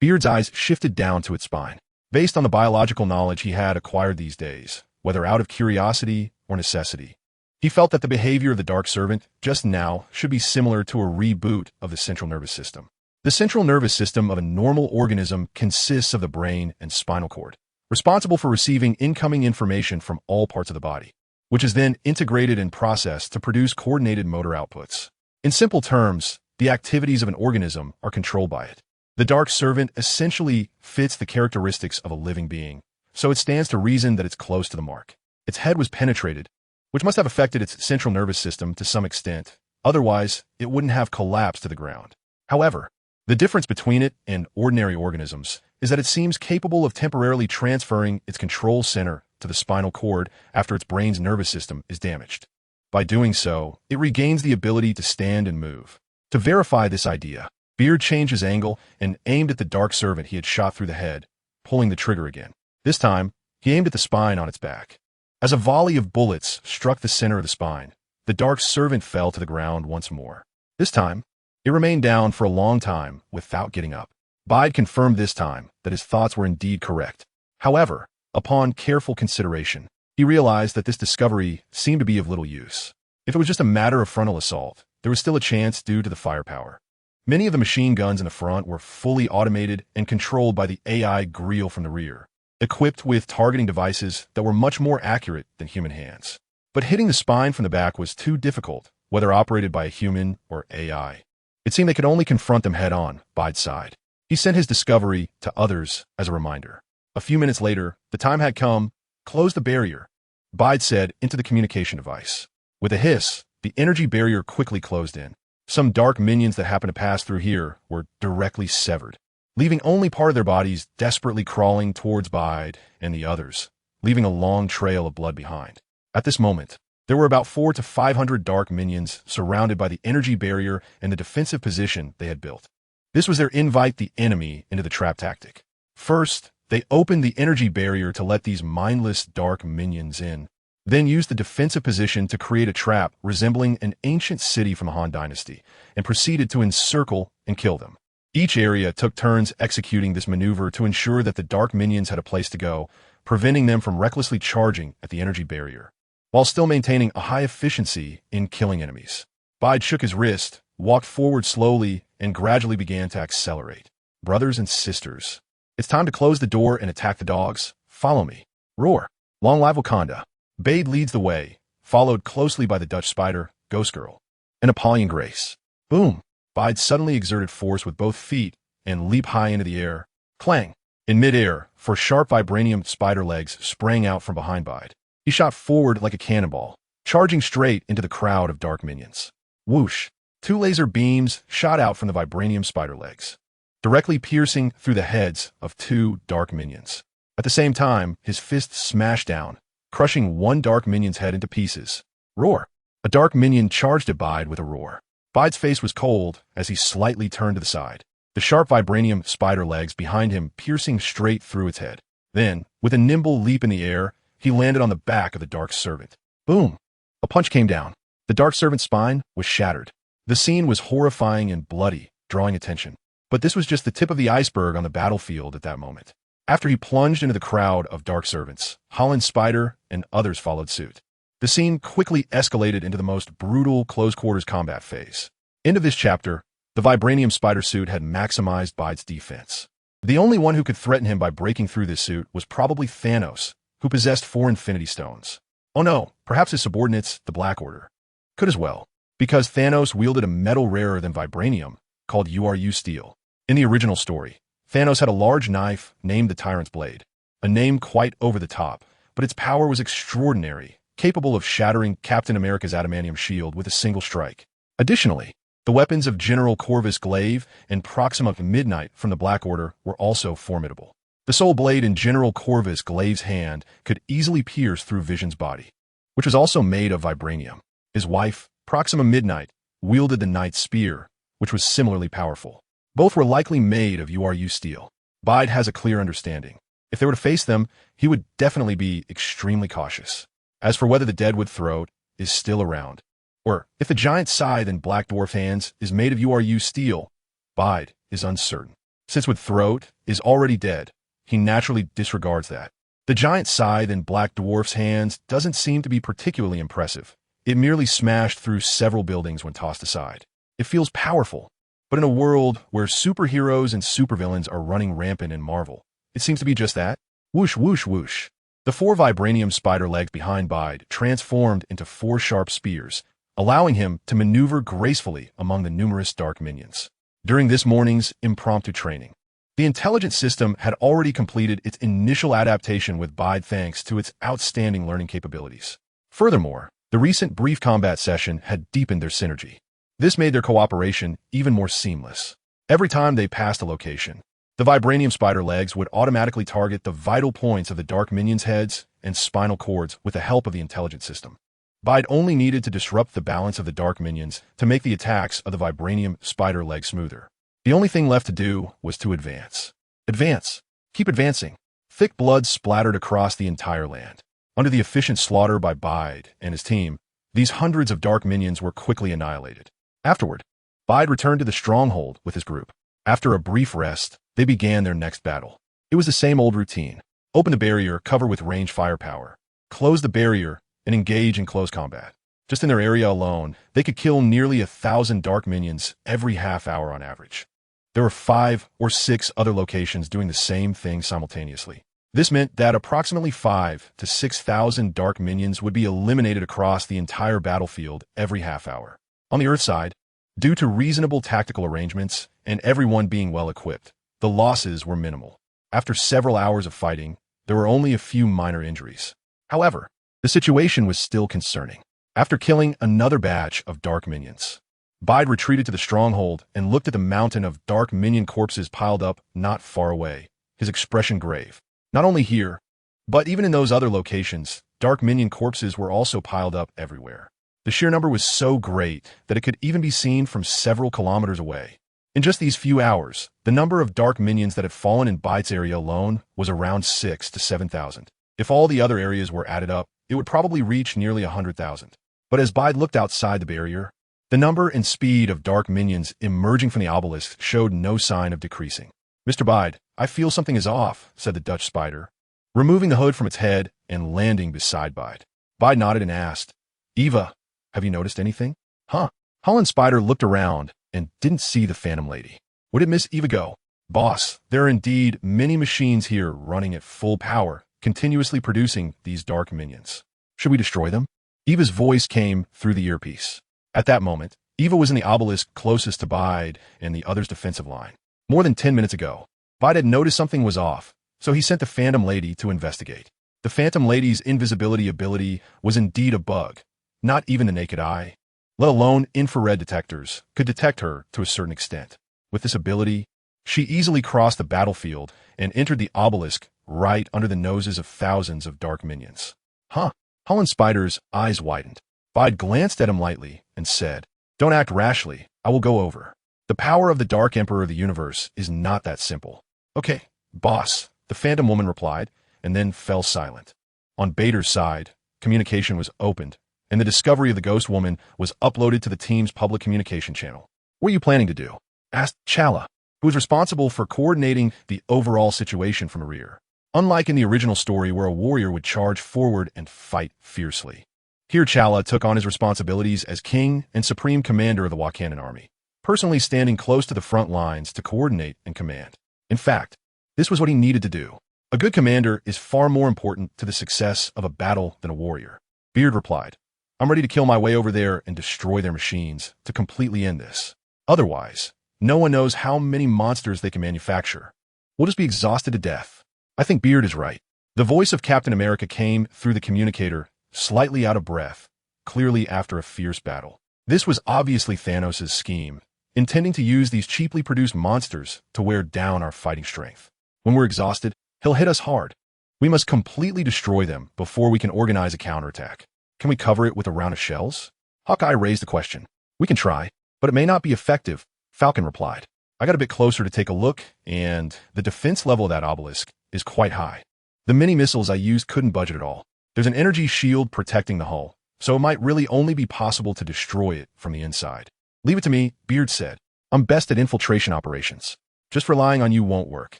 Speaker 1: Beard's eyes shifted down to its spine. Based on the biological knowledge he had acquired these days, whether out of curiosity or necessity, he felt that the behavior of the Dark Servant just now should be similar to a reboot of the central nervous system. The central nervous system of a normal organism consists of the brain and spinal cord, responsible for receiving incoming information from all parts of the body, which is then integrated and processed to produce coordinated motor outputs. In simple terms, the activities of an organism are controlled by it. The Dark Servant essentially fits the characteristics of a living being, so it stands to reason that it's close to the mark. Its head was penetrated, which must have affected its central nervous system to some extent, otherwise it wouldn't have collapsed to the ground. However, The difference between it and ordinary organisms is that it seems capable of temporarily transferring its control center to the spinal cord after its brain's nervous system is damaged. By doing so, it regains the ability to stand and move. To verify this idea, Beard changed his angle and aimed at the dark servant he had shot through the head, pulling the trigger again. This time, he aimed at the spine on its back. As a volley of bullets struck the center of the spine, the dark servant fell to the ground once more. This time, it remained down for a long time without getting up. Bide confirmed this time that his thoughts were indeed correct. However, upon careful consideration, he realized that this discovery seemed to be of little use. If it was just a matter of frontal assault, there was still a chance due to the firepower. Many of the machine guns in the front were fully automated and controlled by the AI grill from the rear, equipped with targeting devices that were much more accurate than human hands. But hitting the spine from the back was too difficult, whether operated by a human or AI. It seemed they could only confront them head-on, Bide sighed. He sent his discovery to others as a reminder. A few minutes later, the time had come. Close the barrier, Bide said into the communication device. With a hiss, the energy barrier quickly closed in. Some dark minions that happened to pass through here were directly severed, leaving only part of their bodies desperately crawling towards Bide and the others, leaving a long trail of blood behind. At this moment, there were about 400 to 500 dark minions surrounded by the energy barrier and the defensive position they had built. This was their invite the enemy into the trap tactic. First, they opened the energy barrier to let these mindless dark minions in, then used the defensive position to create a trap resembling an ancient city from the Han Dynasty, and proceeded to encircle and kill them. Each area took turns executing this maneuver to ensure that the dark minions had a place to go, preventing them from recklessly charging at the energy barrier, while still maintaining a high efficiency in killing enemies. Bide shook his wrist, walked forward slowly, and gradually began to accelerate. Brothers and sisters, it's time to close the door and attack the dogs. Follow me. Roar. Long live Wakanda. Bade leads the way, followed closely by the Dutch spider, Ghost Girl, and Apollyon Grace. Boom! Bide suddenly exerted force with both feet and leaped high into the air. Clang! In midair, four sharp vibranium spider legs sprang out from behind Bide. He shot forward like a cannonball, charging straight into the crowd of dark minions. Whoosh! Two laser beams shot out from the vibranium spider legs, directly piercing through the heads of two dark minions. At the same time, his fist smashed down, crushing one dark minion's head into pieces. Roar! A dark minion charged at Bide with a roar. Bide's face was cold as he slightly turned to the side, the sharp vibranium spider legs behind him piercing straight through its head. Then, with a nimble leap in the air, he landed on the back of the dark servant. Boom! A punch came down. The dark servant's spine was shattered. The scene was horrifying and bloody, drawing attention. But this was just the tip of the iceberg on the battlefield at that moment. After he plunged into the crowd of dark servants, Holland's spider and others followed suit. The scene quickly escalated into the most brutal close-quarters combat phase. End of this chapter, the vibranium spider suit had maximized Bide's defense. The only one who could threaten him by breaking through this suit was probably Thanos, who possessed 4 Infinity Stones. Oh no, perhaps his subordinates, the Black Order, could as well, because Thanos wielded a metal rarer than vibranium, called URU steel. In the original story, Thanos had a large knife named the Tyrant's Blade, a name quite over the top, but its power was extraordinary, capable of shattering Captain America's adamantium shield with a single strike. Additionally, the weapons of General Corvus Glaive and Proxima Midnight from the Black Order were also formidable. The soul blade in General Corvus Glaive's hand could easily pierce through Vision's body, which was also made of vibranium. His wife, Proxima Midnight, wielded the Knight's Spear, which was similarly powerful. Both were likely made of URU steel. Bide has a clear understanding. If they were to face them, he would definitely be extremely cautious. As for whether the Deadwood Throat is still around, or if the giant scythe in Black Dwarf's hands is made of URU steel, Bide is uncertain. Since Wood Throat is already dead, he naturally disregards that. The giant scythe in Black Dwarf's hands doesn't seem to be particularly impressive. It merely smashed through several buildings when tossed aside. It feels powerful, but in a world where superheroes and supervillains are running rampant in Marvel, it seems to be just that. Whoosh, whoosh, whoosh. The 4 vibranium spider legs behind Bide transformed into 4 sharp spears, allowing him to maneuver gracefully among the numerous dark minions. During this morning's impromptu training, the intelligence system had already completed its initial adaptation with Bide thanks to its outstanding learning capabilities. Furthermore, the recent brief combat session had deepened their synergy. This made their cooperation even more seamless. Every time they passed a location, the vibranium spider legs would automatically target the vital points of the dark minions' heads and spinal cords with the help of the intelligence system. Bide only needed to disrupt the balance of the dark minions to make the attacks of the vibranium spider leg smoother. The only thing left to do was to advance. Advance. Keep advancing. Thick blood splattered across the entire land. Under the efficient slaughter by Bide and his team, these hundreds of dark minions were quickly annihilated. Afterward, Bide returned to the stronghold with his group. After a brief rest, they began their next battle. It was the same old routine. Open the barrier, cover with range firepower. Close the barrier, and engage in close combat. Just in their area alone, they could kill nearly 1,000 dark minions every half hour on average. There were 5 or 6 other locations doing the same thing simultaneously. This meant that approximately 5 to 6,000 dark minions would be eliminated across the entire battlefield every half hour. On the Earth side, due to reasonable tactical arrangements and everyone being well equipped, the losses were minimal. After several hours of fighting, there were only a few minor injuries. However, the situation was still concerning. After killing another batch of dark minions, Bide retreated to the stronghold and looked at the mountain of dark minion corpses piled up not far away, his expression grave. Not only here, but even in those other locations, dark minion corpses were also piled up everywhere. The sheer number was so great that it could even be seen from several kilometers away. In just these few hours, the number of dark minions that had fallen in Bide's area alone was around 6,000 to 7,000. If all the other areas were added up, it would probably reach nearly 100,000. But as Bide looked outside the barrier, the number and speed of dark minions emerging from the obelisk showed no sign of decreasing. "Mr. Bide, I feel something is off," said the Dutch spider, removing the hood from its head and landing beside Bide. Bide nodded and asked, "Eva, have you noticed anything?" "Huh." Holland Spider looked around and didn't see the Phantom Lady. "Where did Miss Eva go?" "Boss, there are indeed many machines here running at full power, continuously producing these dark minions. Should we destroy them?" Eva's voice came through the earpiece. At that moment, Eva was in the obelisk closest to Bide and the other's defensive line. More than 10 minutes ago, Bide had noticed something was off, so he sent the Phantom Lady to investigate. The Phantom Lady's invisibility ability was indeed a bug. Not even the naked eye, let alone infrared detectors, could detect her to a certain extent. With this ability, she easily crossed the battlefield and entered the obelisk right under the noses of thousands of dark minions. "Huh." Holland Spider's eyes widened. Bide glanced at him lightly and said, "Don't act rashly. I will go over. The power of the Dark Emperor of the universe is not that simple." "Okay, boss," the Phantom Woman replied, and then fell silent. On Bader's side, communication was opened, and the discovery of the Ghost Woman was uploaded to the team's public communication channel. "What are you planning to do?" asked Chala, who was responsible for coordinating the overall situation from the rear. Unlike in the original story where a warrior would charge forward and fight fiercely, here Chala took on his responsibilities as king and supreme commander of the Wakandan army, personally standing close to the front lines to coordinate and command. In fact, this was what he needed to do. A good commander is far more important to the success of a battle than a warrior. Beard replied, "I'm ready to kill my way over there and destroy their machines to completely end this. Otherwise, no one knows how many monsters they can manufacture. We'll just be exhausted to death." "I think Beard is right." The voice of Captain America came through the communicator, slightly out of breath, clearly after a fierce battle. This was obviously Thanos' scheme, intending to use these cheaply produced monsters to wear down our fighting strength. When we're exhausted, he'll hit us hard. We must completely destroy them before we can organize a counterattack. Can we cover it with a round of shells? Hawkeye raised the question. "We can try, but it may not be effective," Falcon replied. "I got a bit closer to take a look, and the defense level of that obelisk is quite high. The mini missiles I used couldn't budge it at all. There's an energy shield protecting the hull, so it might really only be possible to destroy it from the inside." "Leave it to me," Beard said. "I'm best at infiltration operations. Just relying on you won't work.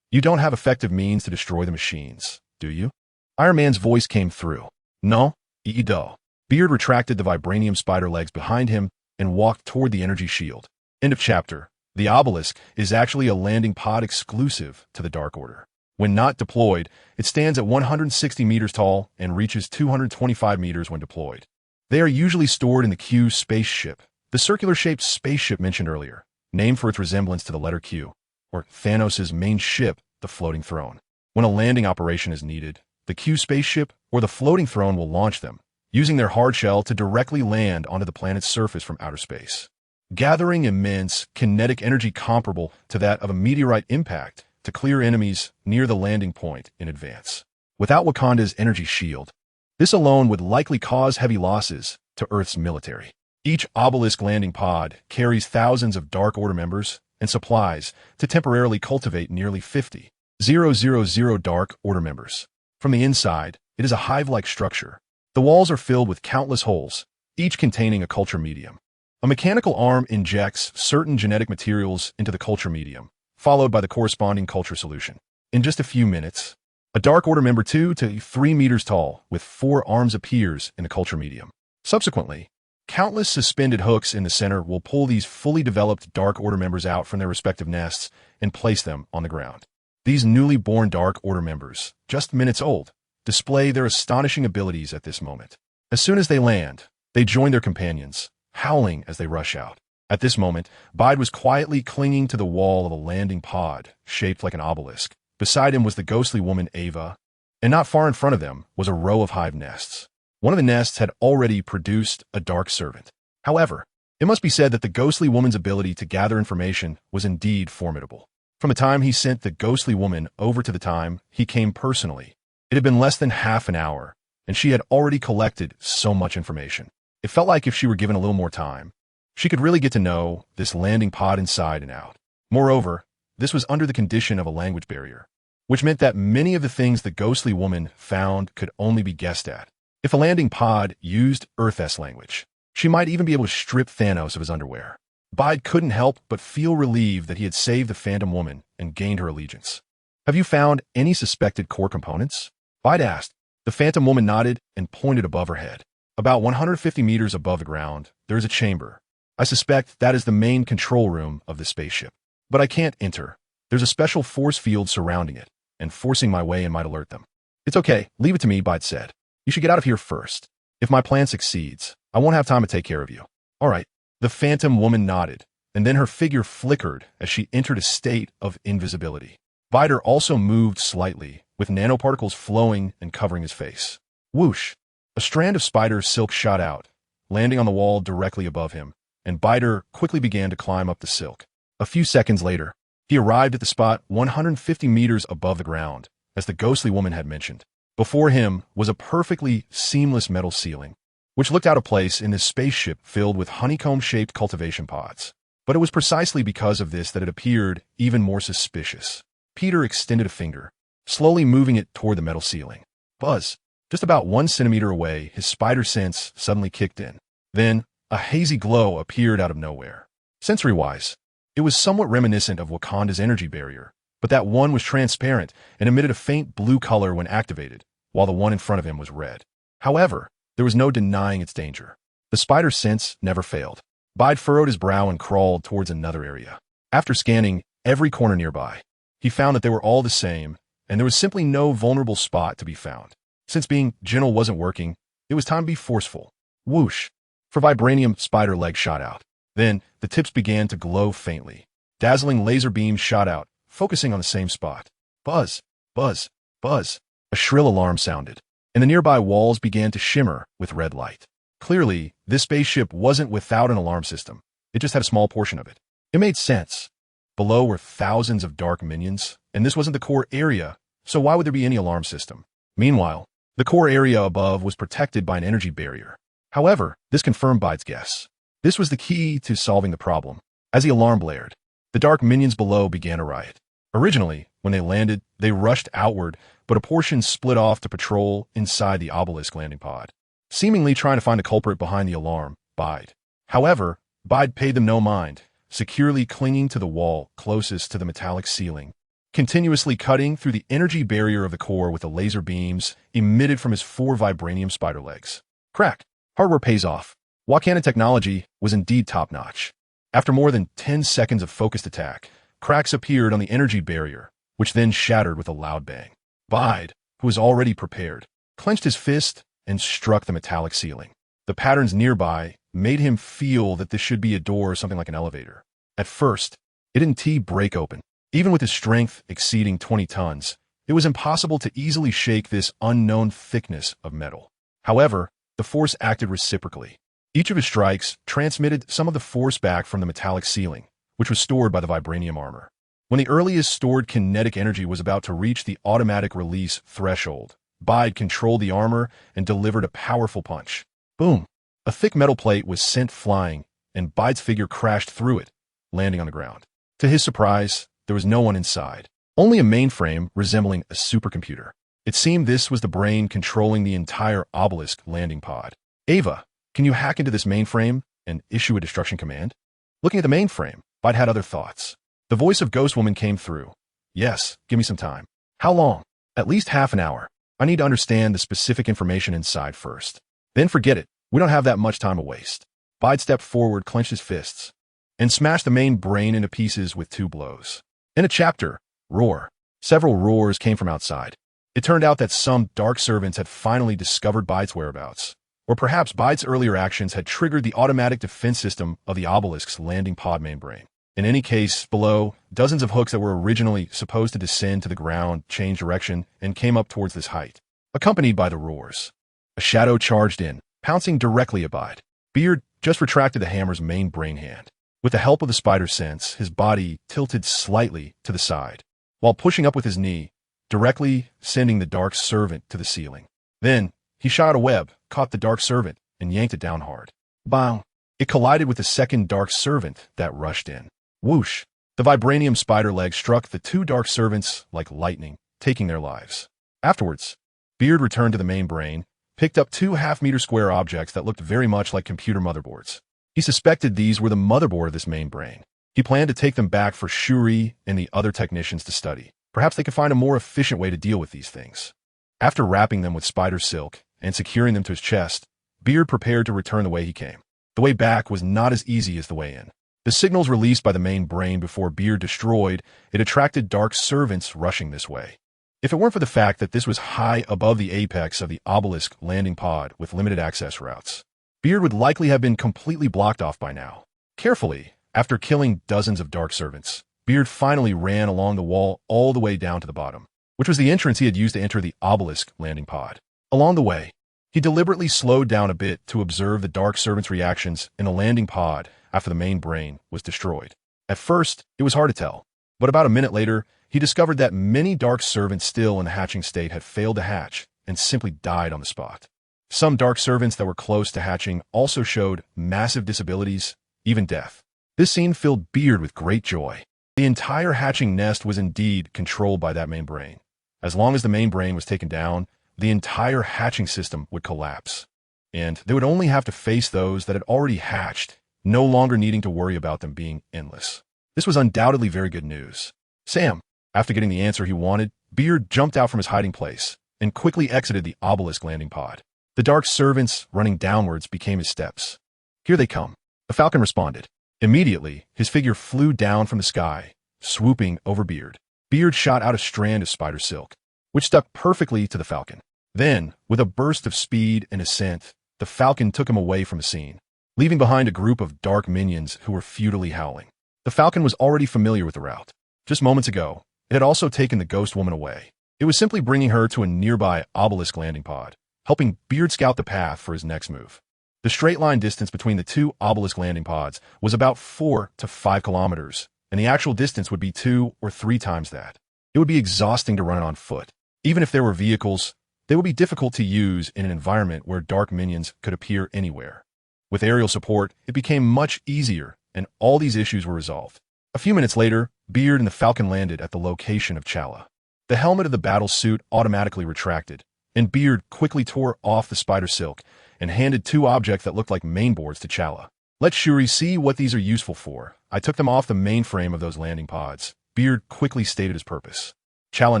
Speaker 1: You don't have effective means to destroy the machines, do you?" Iron Man's voice came through. "No, do." Beard retracted the vibranium spider legs behind him and walked toward the energy shield. End of chapter. The obelisk is actually a landing pod exclusive to the Dark Order. When not deployed, it stands at 160 meters tall and reaches 225 meters when deployed. They are usually stored in the Q spaceship, the circular-shaped spaceship mentioned earlier, named for its resemblance to the letter Q, or Thanos' main ship, the Floating Throne. When a landing operation is needed, the Q spaceship or the Floating Throne will launch them, using their hard shell to directly land onto the planet's surface from outer space. gathering immense kinetic energy comparable to that of a meteorite impact to clear enemies near the landing point in advance. Without Wakanda's energy shield, this alone would likely cause heavy losses to Earth's military. Each obelisk landing pod carries thousands of Dark Order members and supplies to temporarily cultivate nearly 50,000 Dark Order members. From the inside, it is a hive-like structure. The walls are filled with countless holes, each containing a culture medium. A mechanical arm injects certain genetic materials into the culture medium, followed by the corresponding culture solution. In just a few minutes, a Dark Order member 2 to 3 meters tall with 4 arms appears in the culture medium. Subsequently, countless suspended hooks in the center will pull these fully developed Dark Order members out from their respective nests and place them on the ground. These newly born Dark Order members, just minutes old, display their astonishing abilities at this moment. As soon as they land, they join their companions, howling as they rush out. At this moment, Bide was quietly clinging to the wall of a landing pod, shaped like an obelisk. Beside him was the ghostly woman Ava, and not far in front of them was a row of hive nests. One of the nests had already produced a dark servant. However, it must be said that the ghostly woman's ability to gather information was indeed formidable. From the time he sent the ghostly woman over to the time he came personally, it had been less than half an hour, and she had already collected so much information. It felt like if she were given a little more time, she could really get to know this landing pod inside and out. Moreover, this was under the condition of a language barrier, which meant that many of the things the ghostly woman found could only be guessed at. If a landing pod used Earth-S language, she might even be able to strip Thanos of his underwear. Bide couldn't help but feel relieved that he had saved the Phantom Woman and gained her allegiance. "Have you found any suspected core components?" Bide asked. The Phantom Woman nodded and pointed above her head. "About 150 meters above the ground, there is a chamber. I suspect that is the main control room of the spaceship. But I can't enter. There's a special force field surrounding it, and forcing my way in might alert them." "It's okay, leave it to me," Bide said. "You should get out of here first. If my plan succeeds, I won't have time to take care of you." "All right." The Phantom Woman nodded, and then her figure flickered as she entered a state of invisibility. Bider also moved slightly, with nanoparticles flowing and covering his face. Whoosh! A strand of spider silk shot out, landing on the wall directly above him, and Bider quickly began to climb up the silk. A few seconds later, he arrived at the spot 150 meters above the ground, as the ghostly woman had mentioned. Before him was a perfectly seamless metal ceiling, which looked out of place in this spaceship filled with honeycomb-shaped cultivation pods. But it was precisely because of this that it appeared even more suspicious. Peter extended a finger, slowly moving it toward the metal ceiling. Buzz! Just about 1 centimeter away, his spider sense suddenly kicked in. Then, a hazy glow appeared out of nowhere. Sensory-wise, it was somewhat reminiscent of Wakanda's energy barrier, but that one was transparent and emitted a faint blue color when activated, while the one in front of him was red. However, there was no denying its danger. The spider's sense never failed. Bide furrowed his brow and crawled towards another area. After scanning every corner nearby, he found that they were all the same, and there was simply no vulnerable spot to be found. Since being gentle wasn't working, it was time to be forceful. Whoosh! For vibranium, spider legs shot out. Then, the tips began to glow faintly. Dazzling laser beams shot out, focusing on the same spot. Buzz! Buzz! Buzz! A shrill alarm sounded, and the nearby walls began to shimmer with red light. Clearly, this spaceship wasn't without an alarm system. It just had a small portion of it. It made sense. Below were thousands of dark minions, and this wasn't the core area, so why would there be any alarm system? Meanwhile, the core area above was protected by an energy barrier. However, this confirmed Bide's guess. This was the key to solving the problem. As the alarm blared, the dark minions below began a riot. Originally, when they landed, they rushed outward, but a portion split off to patrol inside the obelisk landing pod, seemingly trying to find a culprit behind the alarm, Bide. However, Bide paid them no mind, securely clinging to the wall closest to the metallic ceiling, continuously cutting through the energy barrier of the core with the laser beams emitted from his 4 vibranium spider legs. Crack! Hardware pays off. Wakanda technology was indeed top-notch. After more than 10 seconds of focused attack, cracks appeared on the energy barrier, which then shattered with a loud bang. Bide, who was already prepared, clenched his fist and struck the metallic ceiling. The patterns nearby made him feel that this should be a door or something like an elevator. At first, it didn't break open. Even with his strength exceeding 20 tons, it was impossible to easily shake this unknown thickness of metal. However, the force acted reciprocally. Each of his strikes transmitted some of the force back from the metallic ceiling, which was stored by the vibranium armor. When the earliest stored kinetic energy was about to reach the automatic release threshold, Bide controlled the armor and delivered a powerful punch. Boom! A thick metal plate was sent flying, and Bide's figure crashed through it, landing on the ground. To his surprise, there was no one inside, only a mainframe resembling a supercomputer. It seemed this was the brain controlling the entire obelisk landing pod. Ava, can you hack into this mainframe and issue a destruction command? Looking at the mainframe, Bide had other thoughts. The voice of Ghost Woman came through. Yes, give me some time. How long? At least half an hour. I need to understand the specific information inside first. Then forget it. We don't have that much time to waste. Bide stepped forward, clenched his fists, and smashed the main brain into pieces with 2 blows. In a chapter, Roar. Several roars came from outside. It turned out that some dark servants had finally discovered Bide's whereabouts. Or perhaps Bide's earlier actions had triggered the automatic defense system of the obelisk's landing pod mainbrain. In any case, below, dozens of hooks that were originally supposed to descend to the ground changed direction and came up towards this height, accompanied by the roars. A shadow charged in, pouncing directly at Bide. Beard just retracted the hammer's main brain hand. With the help of the spider sense, his body tilted slightly to the side, while pushing up with his knee, directly sending the dark servant to the ceiling. Then, he shot a web, caught the dark servant, and yanked it down hard. Bang! It collided with the second dark servant that rushed in. Whoosh! The vibranium spider leg struck the 2 dark servants like lightning, taking their lives. Afterwards, Beard returned to the main brain, picked up 2 half-meter square objects that looked very much like computer motherboards. He suspected these were the motherboard of this main brain. He planned to take them back for Shuri and the other technicians to study. Perhaps they could find a more efficient way to deal with these things. After wrapping them with spider silk and securing them to his chest, Beard prepared to return the way he came. The way back was not as easy as the way in. The signals released by the main brain before Beard destroyed it attracted dark servants rushing this way. If it weren't for the fact that this was high above the apex of the obelisk landing pod with limited access routes, Beard would likely have been completely blocked off by now. Carefully, after killing dozens of dark servants, Beard finally ran along the wall all the way down to the bottom, which was the entrance he had used to enter the obelisk landing pod. Along the way, he deliberately slowed down a bit to observe the dark servants' reactions in the landing pod after the main brain was destroyed. At first, it was hard to tell, but about a minute later, he discovered that many dark servants still in the hatching state had failed to hatch and simply died on the spot. Some dark servants that were close to hatching also showed massive disabilities, even death. This scene filled Beard with great joy. The entire hatching nest was indeed controlled by that main brain. As long as the main brain was taken down, the entire hatching system would collapse, and they would only have to face those that had already hatched, no longer needing to worry about them being endless. This was undoubtedly very good news. Sam, after getting the answer he wanted, Beard jumped out from his hiding place and quickly exited the obelisk landing pod. The dark servants running downwards became his steps. Here they come. The falcon responded. Immediately, his figure flew down from the sky, swooping over Beard. Beard shot out a strand of spider silk, which stuck perfectly to the falcon. Then, with a burst of speed and ascent, the falcon took him away from the scene, leaving behind a group of dark minions who were futilely howling. The falcon was already familiar with the route. Just moments ago, it had also taken the ghost woman away. It was simply bringing her to a nearby obelisk landing pod, helping Beard scout the path for his next move. The straight-line distance between the 2 obelisk landing pods was about 4 to 5 kilometers, and the actual distance would be 2 or 3 times that. It would be exhausting to run it on foot. Even if there were vehicles, they would be difficult to use in an environment where dark minions could appear anywhere. With aerial support, it became much easier, and all these issues were resolved. A few minutes later, Beard and the falcon landed at the location of Chala. The helmet of the battle suit automatically retracted, and Beard quickly tore off the spider silk and handed 2 objects that looked like mainboards to Chala. Let Shuri see what these are useful for. I took them off the mainframe of those landing pods. Beard quickly stated his purpose. Chala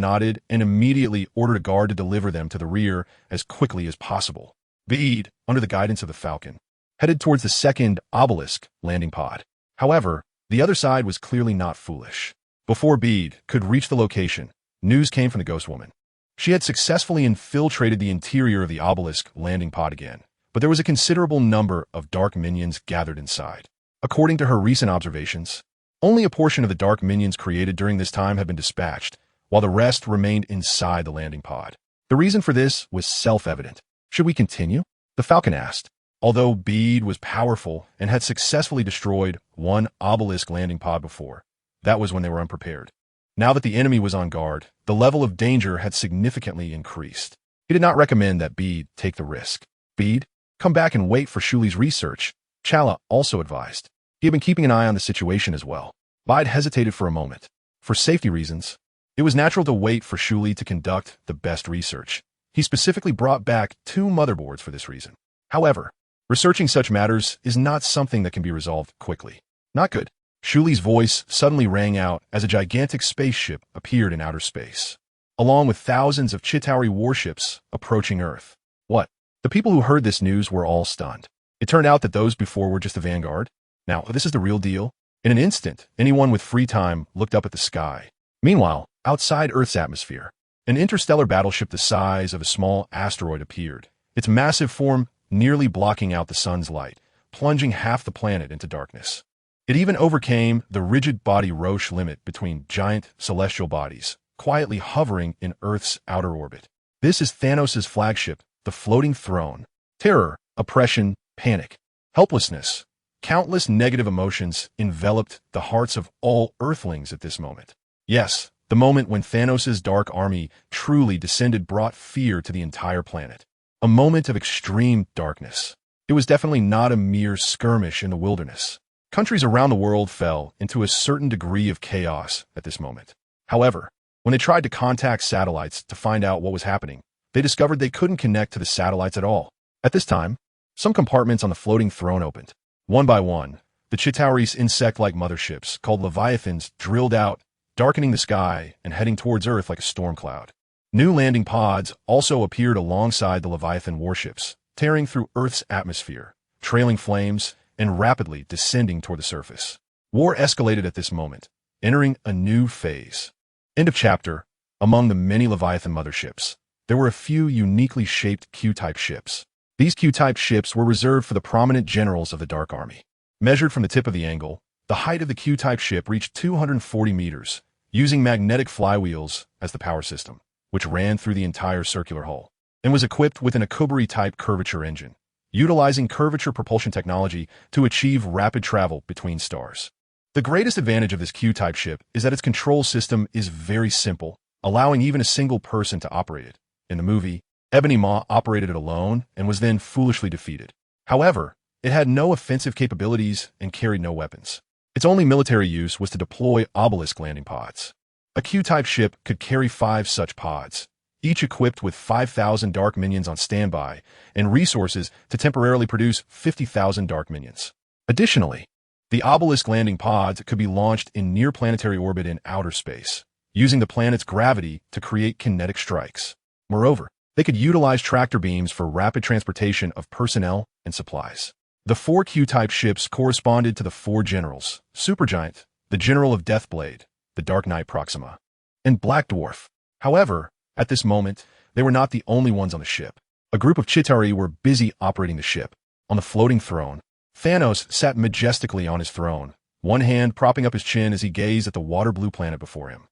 Speaker 1: nodded and immediately ordered a guard to deliver them to the rear as quickly as possible. Beard, under the guidance of the falcon, headed towards the second obelisk landing pod. However, the other side was clearly not foolish. Before Beard could reach the location, news came from the ghost woman. She had successfully infiltrated the interior of the obelisk landing pod again, but there was a considerable number of dark minions gathered inside. According to her recent observations, only a portion of the dark minions created during this time had been dispatched, while the rest remained inside the landing pod. The reason for this was self-evident. Should we continue? The falcon asked. Although Bede was powerful and had successfully destroyed one obelisk landing pod before, that was when they were unprepared. Now that the enemy was on guard, the level of danger had significantly increased. He did not recommend that Bede take the risk. Bede, come back and wait for Shuli's research, Chala also advised. He had been keeping an eye on the situation as well. Bede hesitated for a moment. For safety reasons, it was natural to wait for Shuli to conduct the best research. He specifically brought back 2 motherboards for this reason. However, researching such matters is not something that can be resolved quickly. Not good. Shuli's voice suddenly rang out as a gigantic spaceship appeared in outer space, along with thousands of Chitauri warships approaching Earth. What? The people who heard this news were all stunned. It turned out that those before were just a vanguard. Now, this is the real deal. In an instant, anyone with free time looked up at the sky. Meanwhile, outside Earth's atmosphere, an interstellar battleship the size of a small asteroid appeared, its massive form nearly blocking out the sun's light, plunging half the planet into darkness. It even overcame the rigid body Roche limit between giant celestial bodies, quietly hovering in Earth's outer orbit. This is Thanos' flagship, the floating throne. Terror, oppression, panic, helplessness, countless negative emotions enveloped the hearts of all Earthlings at this moment. Yes, the moment when Thanos' dark army truly descended brought fear to the entire planet. A moment of extreme darkness. It was definitely not a mere skirmish in the wilderness. Countries around the world fell into a certain degree of chaos at this moment. However, when they tried to contact satellites to find out what was happening, they discovered they couldn't connect to the satellites at all. At this time, some compartments on the floating throne opened. One by one, the Chitauri's insect-like motherships, called Leviathans, drilled out, darkening the sky and heading towards Earth like a storm cloud. New landing pods also appeared alongside the Leviathan warships, tearing through Earth's atmosphere, trailing flames, and rapidly descending toward the surface. War escalated at this moment, entering a new phase. End of chapter. Among the many Leviathan motherships, there were a few uniquely shaped Q-type ships. These Q-type ships were reserved for the prominent generals of the Dark Army. Measured from the tip of the angle, the height of the Q-type ship reached 240 meters, using magnetic flywheels as the power system, which ran through the entire circular hull, and was equipped with an Akubari-type curvature engine, utilizing curvature propulsion technology to achieve rapid travel between stars. The greatest advantage of this Q-type ship is that its control system is very simple, allowing even a single person to operate it. In the movie, Ebony Maw operated it alone and was then foolishly defeated. However, it had no offensive capabilities and carried no weapons. Its only military use was to deploy obelisk landing pods. A Q-type ship could carry 5 such pods, each equipped with 5,000 dark minions on standby and resources to temporarily produce 50,000 dark minions. Additionally, the obelisk landing pods could be launched in near-planetary orbit in outer space, using the planet's gravity to create kinetic strikes. Moreover, they could utilize tractor beams for rapid transportation of personnel and supplies. The 4 Q-type ships corresponded to the 4 generals: Supergiant, the General of Deathblade, the Dark Knight Proxima, and Black Dwarf. However, at this moment, they were not the only ones on the ship. A group of Chitauri were busy operating the ship. On the floating throne, Thanos sat majestically on his throne, one hand propping up his chin as he gazed at the water-blue planet before him,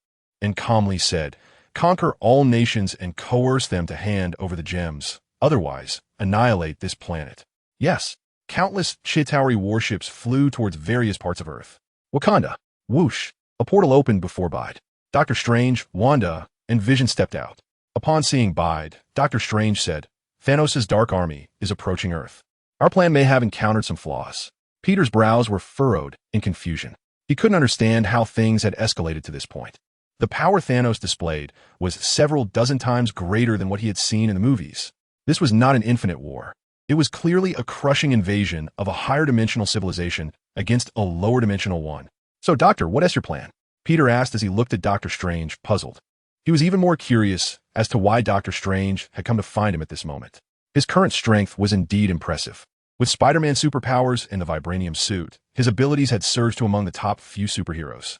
Speaker 1: and calmly said, "Conquer all nations and coerce them to hand over the gems. Otherwise, annihilate this planet." Yes, countless Chitauri warships flew towards various parts of Earth. Wakanda. Whoosh. A portal opened before Bide. Doctor Strange, Wanda, and Vision stepped out. Upon seeing Bide, Doctor Strange said, "Thanos' dark army is approaching Earth. Our plan may have encountered some flaws." Peter's brows were furrowed in confusion. He couldn't understand how things had escalated to this point. The power Thanos displayed was several dozen times greater than what he had seen in the movies. This was not an infinite war. It was clearly a crushing invasion of a higher dimensional civilization against a lower dimensional one. "So, Doctor, what is your plan?" Peter asked as he looked at Doctor Strange, puzzled. He was even more curious as to why Doctor Strange had come to find him at this moment. His current strength was indeed impressive. With Spider-Man's superpowers and the vibranium suit, his abilities had surged to among the top few superheroes.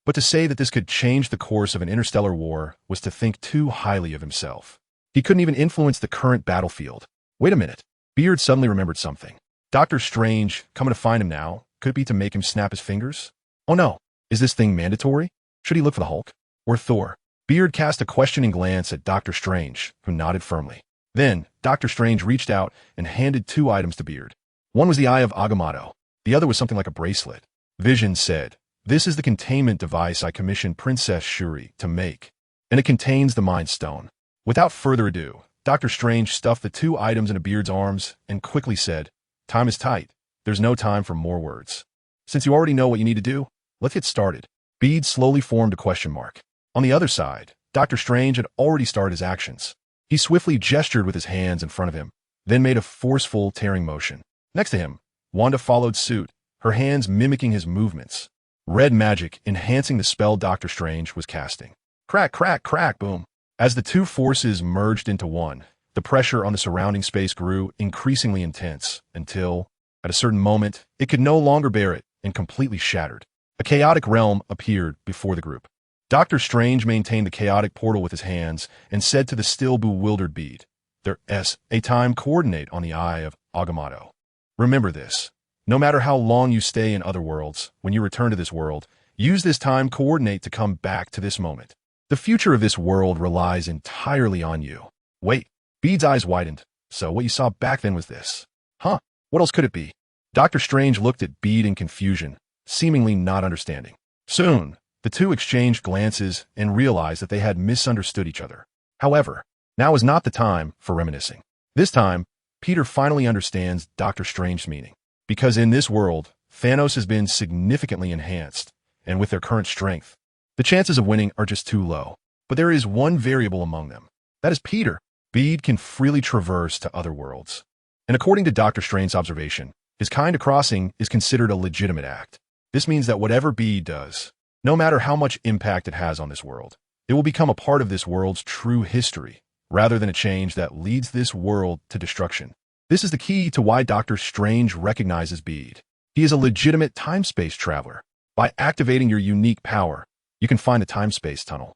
Speaker 1: But to say that this could change the course of an interstellar war was to think too highly of himself. He couldn't even influence the current battlefield. Wait a minute. Beard suddenly remembered something. Doctor Strange, coming to find him now, could it be to make him snap his fingers? Oh no, is this thing mandatory? Should he look for the Hulk? Or Thor? Beard cast a questioning glance at Doctor Strange, who nodded firmly. Then, Dr. Strange reached out and handed two items to Beard. One was the Eye of Agamotto. The other was something like a bracelet. Vision said, "This is the containment device I commissioned Princess Shuri to make, and it contains the Mind Stone." Without further ado, Dr. Strange stuffed the two items into Beard's arms and quickly said, "Time is tight. There's no time for more words. Since you already know what you need to do, let's get started." Beard slowly formed a question mark. On the other side, Dr. Strange had already started his actions. He swiftly gestured with his hands in front of him, then made a forceful tearing motion. Next to him, Wanda followed suit, her hands mimicking his movements. Red magic enhancing the spell Dr. Strange was casting. Crack, crack, crack, boom. As the two forces merged into one, the pressure on the surrounding space grew increasingly intense until, at a certain moment, it could no longer bear it and completely shattered. A chaotic realm appeared before the group. Dr. Strange maintained the chaotic portal with his hands and said to the still bewildered Bead, "There's a time coordinate on the Eye of Agamotto. Remember this. No matter how long you stay in other worlds, when you return to this world, use this time coordinate to come back to this moment. The future of this world relies entirely on you." Wait, Bead's eyes widened. So what you saw back then was this? Huh, what else could it be? Dr. Strange looked at Bead in confusion, seemingly not understanding. Soon, the two exchanged glances and realized that they had misunderstood each other. However, now is not the time for reminiscing. This time, Peter finally understands Dr. Strange's meaning. Because in this world, Thanos has been significantly enhanced, and with their current strength, the chances of winning are just too low. But there is one variable among them. That is Peter. Bead can freely traverse to other worlds. And according to Dr. Strange's observation, his kind of crossing is considered a legitimate act. This means that whatever Bead does, no matter how much impact it has on this world, it will become a part of this world's true history, rather than a change that leads this world to destruction. This is the key to why Dr. Strange recognizes Bead. He is a legitimate time-space traveler. By activating your unique power, you can find a time-space tunnel.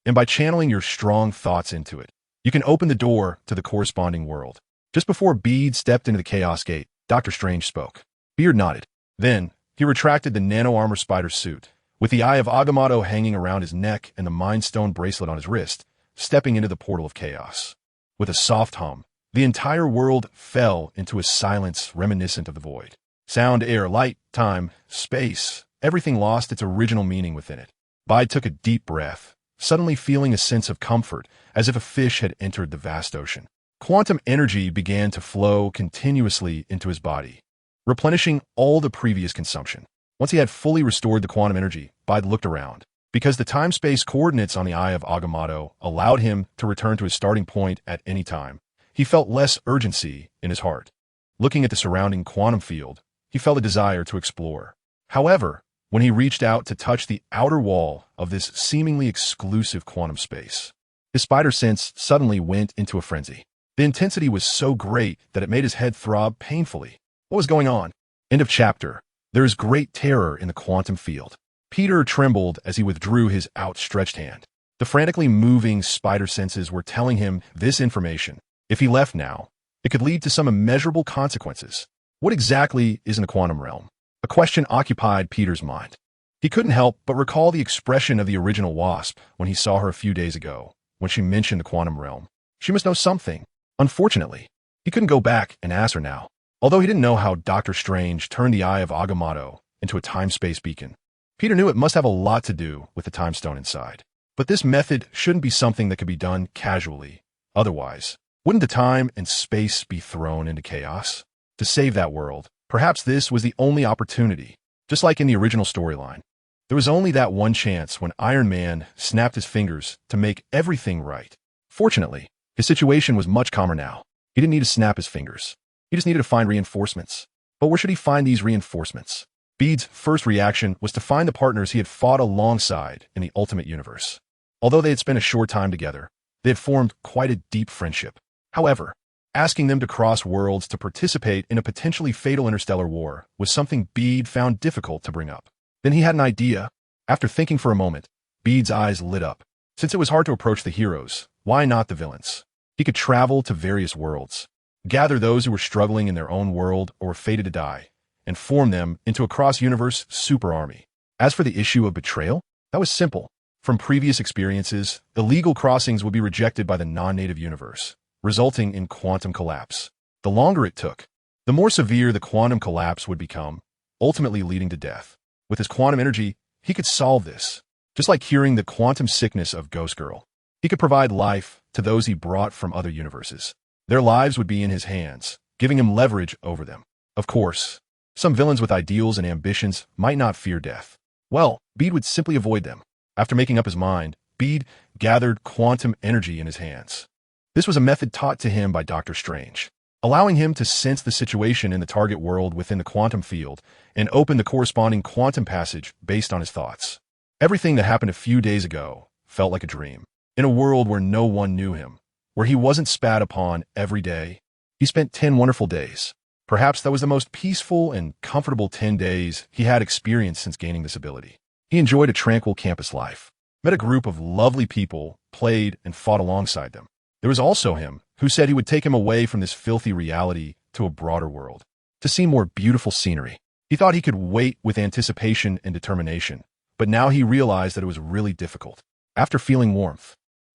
Speaker 1: And by channeling your strong thoughts into it, you can open the door to the corresponding world. Just before Bead stepped into the Chaos Gate, Dr. Strange spoke. Beard nodded. Then, he retracted the nano-armor spider suit, with the Eye of Agamotto hanging around his neck and the Mind Stone bracelet on his wrist, stepping into the portal of chaos. With a soft hum, the entire world fell into a silence reminiscent of the void. Sound, air, light, time, space, everything lost its original meaning within it. Bide took a deep breath, suddenly feeling a sense of comfort, as if a fish had entered the vast ocean. Quantum energy began to flow continuously into his body, replenishing all the previous consumption. Once he had fully restored the quantum energy, Bide looked around. Because the time-space coordinates on the Eye of Agamotto allowed him to return to his starting point at any time, he felt less urgency in his heart. Looking at the surrounding quantum field, he felt a desire to explore. However, when he reached out to touch the outer wall of this seemingly exclusive quantum space, his spider sense suddenly went into a frenzy. The intensity was so great that it made his head throb painfully. What was going on? End of chapter. There is great terror in the quantum field. Peter trembled as he withdrew his outstretched hand. The frantically moving spider senses were telling him this information. If he left now, it could lead to some immeasurable consequences. What exactly is in the quantum realm? A question occupied Peter's mind. He couldn't help but recall the expression of the original Wasp when he saw her a few days ago, when she mentioned the quantum realm. She must know something. Unfortunately, he couldn't go back and ask her now. Although he didn't know how Dr. Strange turned the Eye of Agamotto into a time-space beacon, Peter knew it must have a lot to do with the time stone inside. But this method shouldn't be something that could be done casually. Otherwise, wouldn't the time and space be thrown into chaos? To save that world, perhaps this was the only opportunity. Just like in the original storyline, there was only that one chance when Iron Man snapped his fingers to make everything right. Fortunately, his situation was much calmer now. He didn't need to snap his fingers. He just needed to find reinforcements. But where should he find these reinforcements? Bede's first reaction was to find the partners he had fought alongside in the Ultimate Universe. Although they had spent a short time together, they had formed quite a deep friendship. However, asking them to cross worlds to participate in a potentially fatal interstellar war was something Bede found difficult to bring up. Then he had an idea. After thinking for a moment, Bede's eyes lit up. Since it was hard to approach the heroes, why not the villains? He could travel to various worlds, gather those who were struggling in their own world or were fated to die, and form them into a cross-universe super army. As for the issue of betrayal, that was simple. From previous experiences, illegal crossings would be rejected by the non-native universe, resulting in quantum collapse. The longer it took, the more severe the quantum collapse would become, ultimately leading to death. With his quantum energy, he could solve this. Just like curing the quantum sickness of Ghost Girl, he could provide life to those he brought from other universes. Their lives would be in his hands, giving him leverage over them. Of course, some villains with ideals and ambitions might not fear death. Well, Bede would simply avoid them. After making up his mind, Bede gathered quantum energy in his hands. This was a method taught to him by Dr. Strange, allowing him to sense the situation in the target world within the quantum field and open the corresponding quantum passage based on his thoughts. Everything that happened a few days ago felt like a dream. In a world where no one knew him, where he wasn't spat upon every day, he spent 10 wonderful days. Perhaps that was the most peaceful and comfortable 10 days he had experienced since gaining this ability. He enjoyed a tranquil campus life, met a group of lovely people, played, and fought alongside them. There was also him who said he would take him away from this filthy reality to a broader world, to see more beautiful scenery. He thought he could wait with anticipation and determination, but now he realized that it was really difficult. After feeling warmth,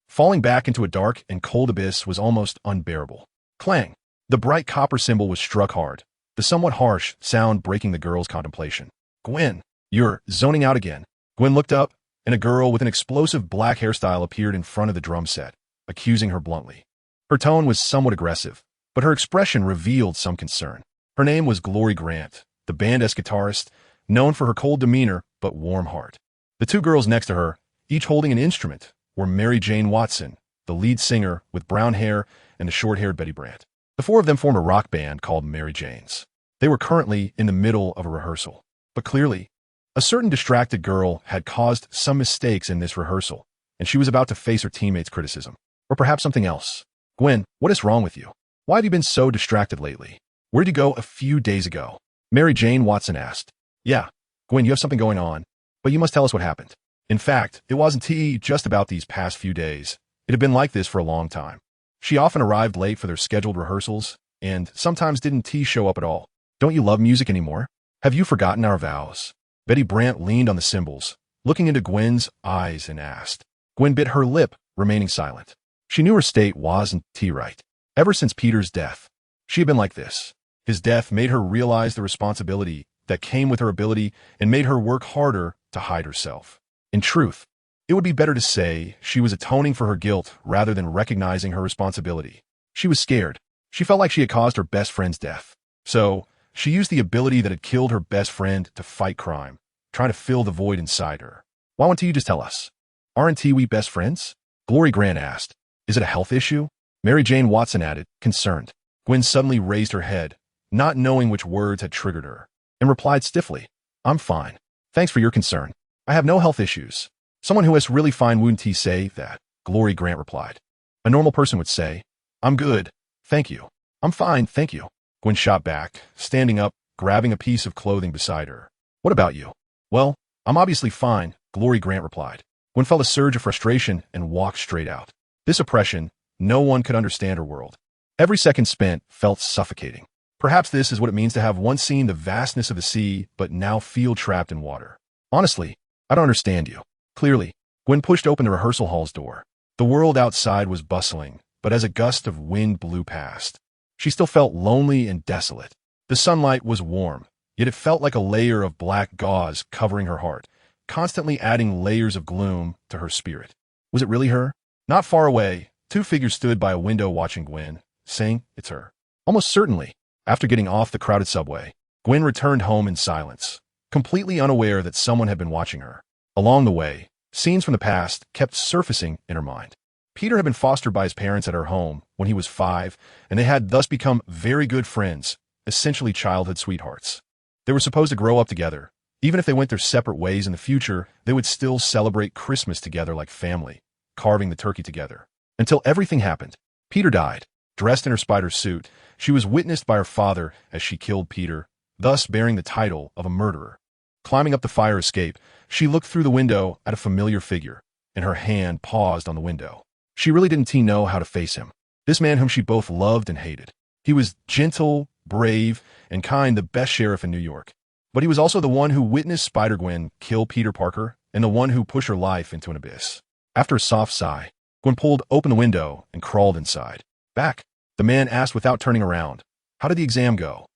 Speaker 1: falling back into a dark and cold abyss was almost unbearable. Clang! The bright copper cymbal was struck hard, the somewhat harsh sound breaking the girl's contemplation. "Gwen, you're zoning out again." Gwen looked up, and a girl with an explosive black hairstyle appeared in front of the drum set, accusing her bluntly. Her tone was somewhat aggressive, but her expression revealed some concern. Her name was Glory Grant, the band's guitarist, known for her cold demeanor but warm heart. The two girls next to her, each holding an instrument, were Mary Jane Watson, the lead singer with brown hair, and the short-haired Betty Brant. The four of them formed a rock band called Mary Jane's. They were currently in the middle of a rehearsal. But clearly, a certain distracted girl had caused some mistakes in this rehearsal, and she was about to face her teammates' criticism. Or perhaps something else. "Gwen, what is wrong with you? Why have you been so distracted lately? Where'd you go a few days ago?" Mary Jane Watson asked. "Yeah, Gwen, you have something going on, but you must tell us what happened." In fact, it wasn't just about these past few days. It had been like this for a long time. She often arrived late for their scheduled rehearsals, and sometimes didn't show up at all. "Don't you love music anymore? Have you forgotten our vows?" Betty Brant leaned on the cymbals, looking into Gwen's eyes and asked. Gwen bit her lip, remaining silent. She knew her state wasn't right. Ever since Peter's death, she had been like this. His death made her realize the responsibility that came with her ability and made her work harder to hide herself. In truth, it would be better to say she was atoning for her guilt rather than recognizing her responsibility. She was scared. She felt like she had caused her best friend's death. So, she used the ability that had killed her best friend to fight crime, trying to fill the void inside her. "Why won't you just tell us? Aren't we best friends?" Glory Grant asked. "Is it a health issue?" Mary Jane Watson added, concerned. Gwen suddenly raised her head, not knowing which words had triggered her, and replied stiffly, "I'm fine. Thanks for your concern. I have no health issues. Someone who has really fine wouldn't say that," Glory Grant replied. "A normal person would say, 'I'm good, thank you. I'm fine, thank you.'" Gwen shot back, standing up, grabbing a piece of clothing beside her. "What about you?" "Well, I'm obviously fine," Glory Grant replied. Gwen felt a surge of frustration and walked straight out. This oppression, no one could understand her world. Every second spent felt suffocating. Perhaps this is what it means to have once seen the vastness of the sea, but now feel trapped in water. "Honestly, I don't understand you." Clearly, Gwen pushed open the rehearsal hall's door. The world outside was bustling, but as a gust of wind blew past, she still felt lonely and desolate. The sunlight was warm, yet it felt like a layer of black gauze covering her heart, constantly adding layers of gloom to her spirit. Was it really her? Not far away, two figures stood by a window watching Gwen, saying, "It's her." Almost certainly, after getting off the crowded subway, Gwen returned home in silence, completely unaware that someone had been watching her. Along the way, scenes from the past kept surfacing in her mind. Peter had been fostered by his parents at her home when he was 5, and they had thus become very good friends, essentially childhood sweethearts. They were supposed to grow up together. Even if they went their separate ways in the future, they would still celebrate Christmas together like family, carving the turkey together. Until everything happened. Peter died. Dressed in her spider suit, she was witnessed by her father as she killed Peter, thus bearing the title of a murderer. Climbing up the fire escape, she looked through the window at a familiar figure, and her hand paused on the window. She really didn't know how to face him. This man whom she both loved and hated. He was gentle, brave, and kind, the best sheriff in New York. But he was also the one who witnessed Spider-Gwen kill Peter Parker, and the one who pushed her life into an abyss. After a soft sigh, Gwen pulled open the window and crawled inside. Back, the man asked without turning around. How did the exam go?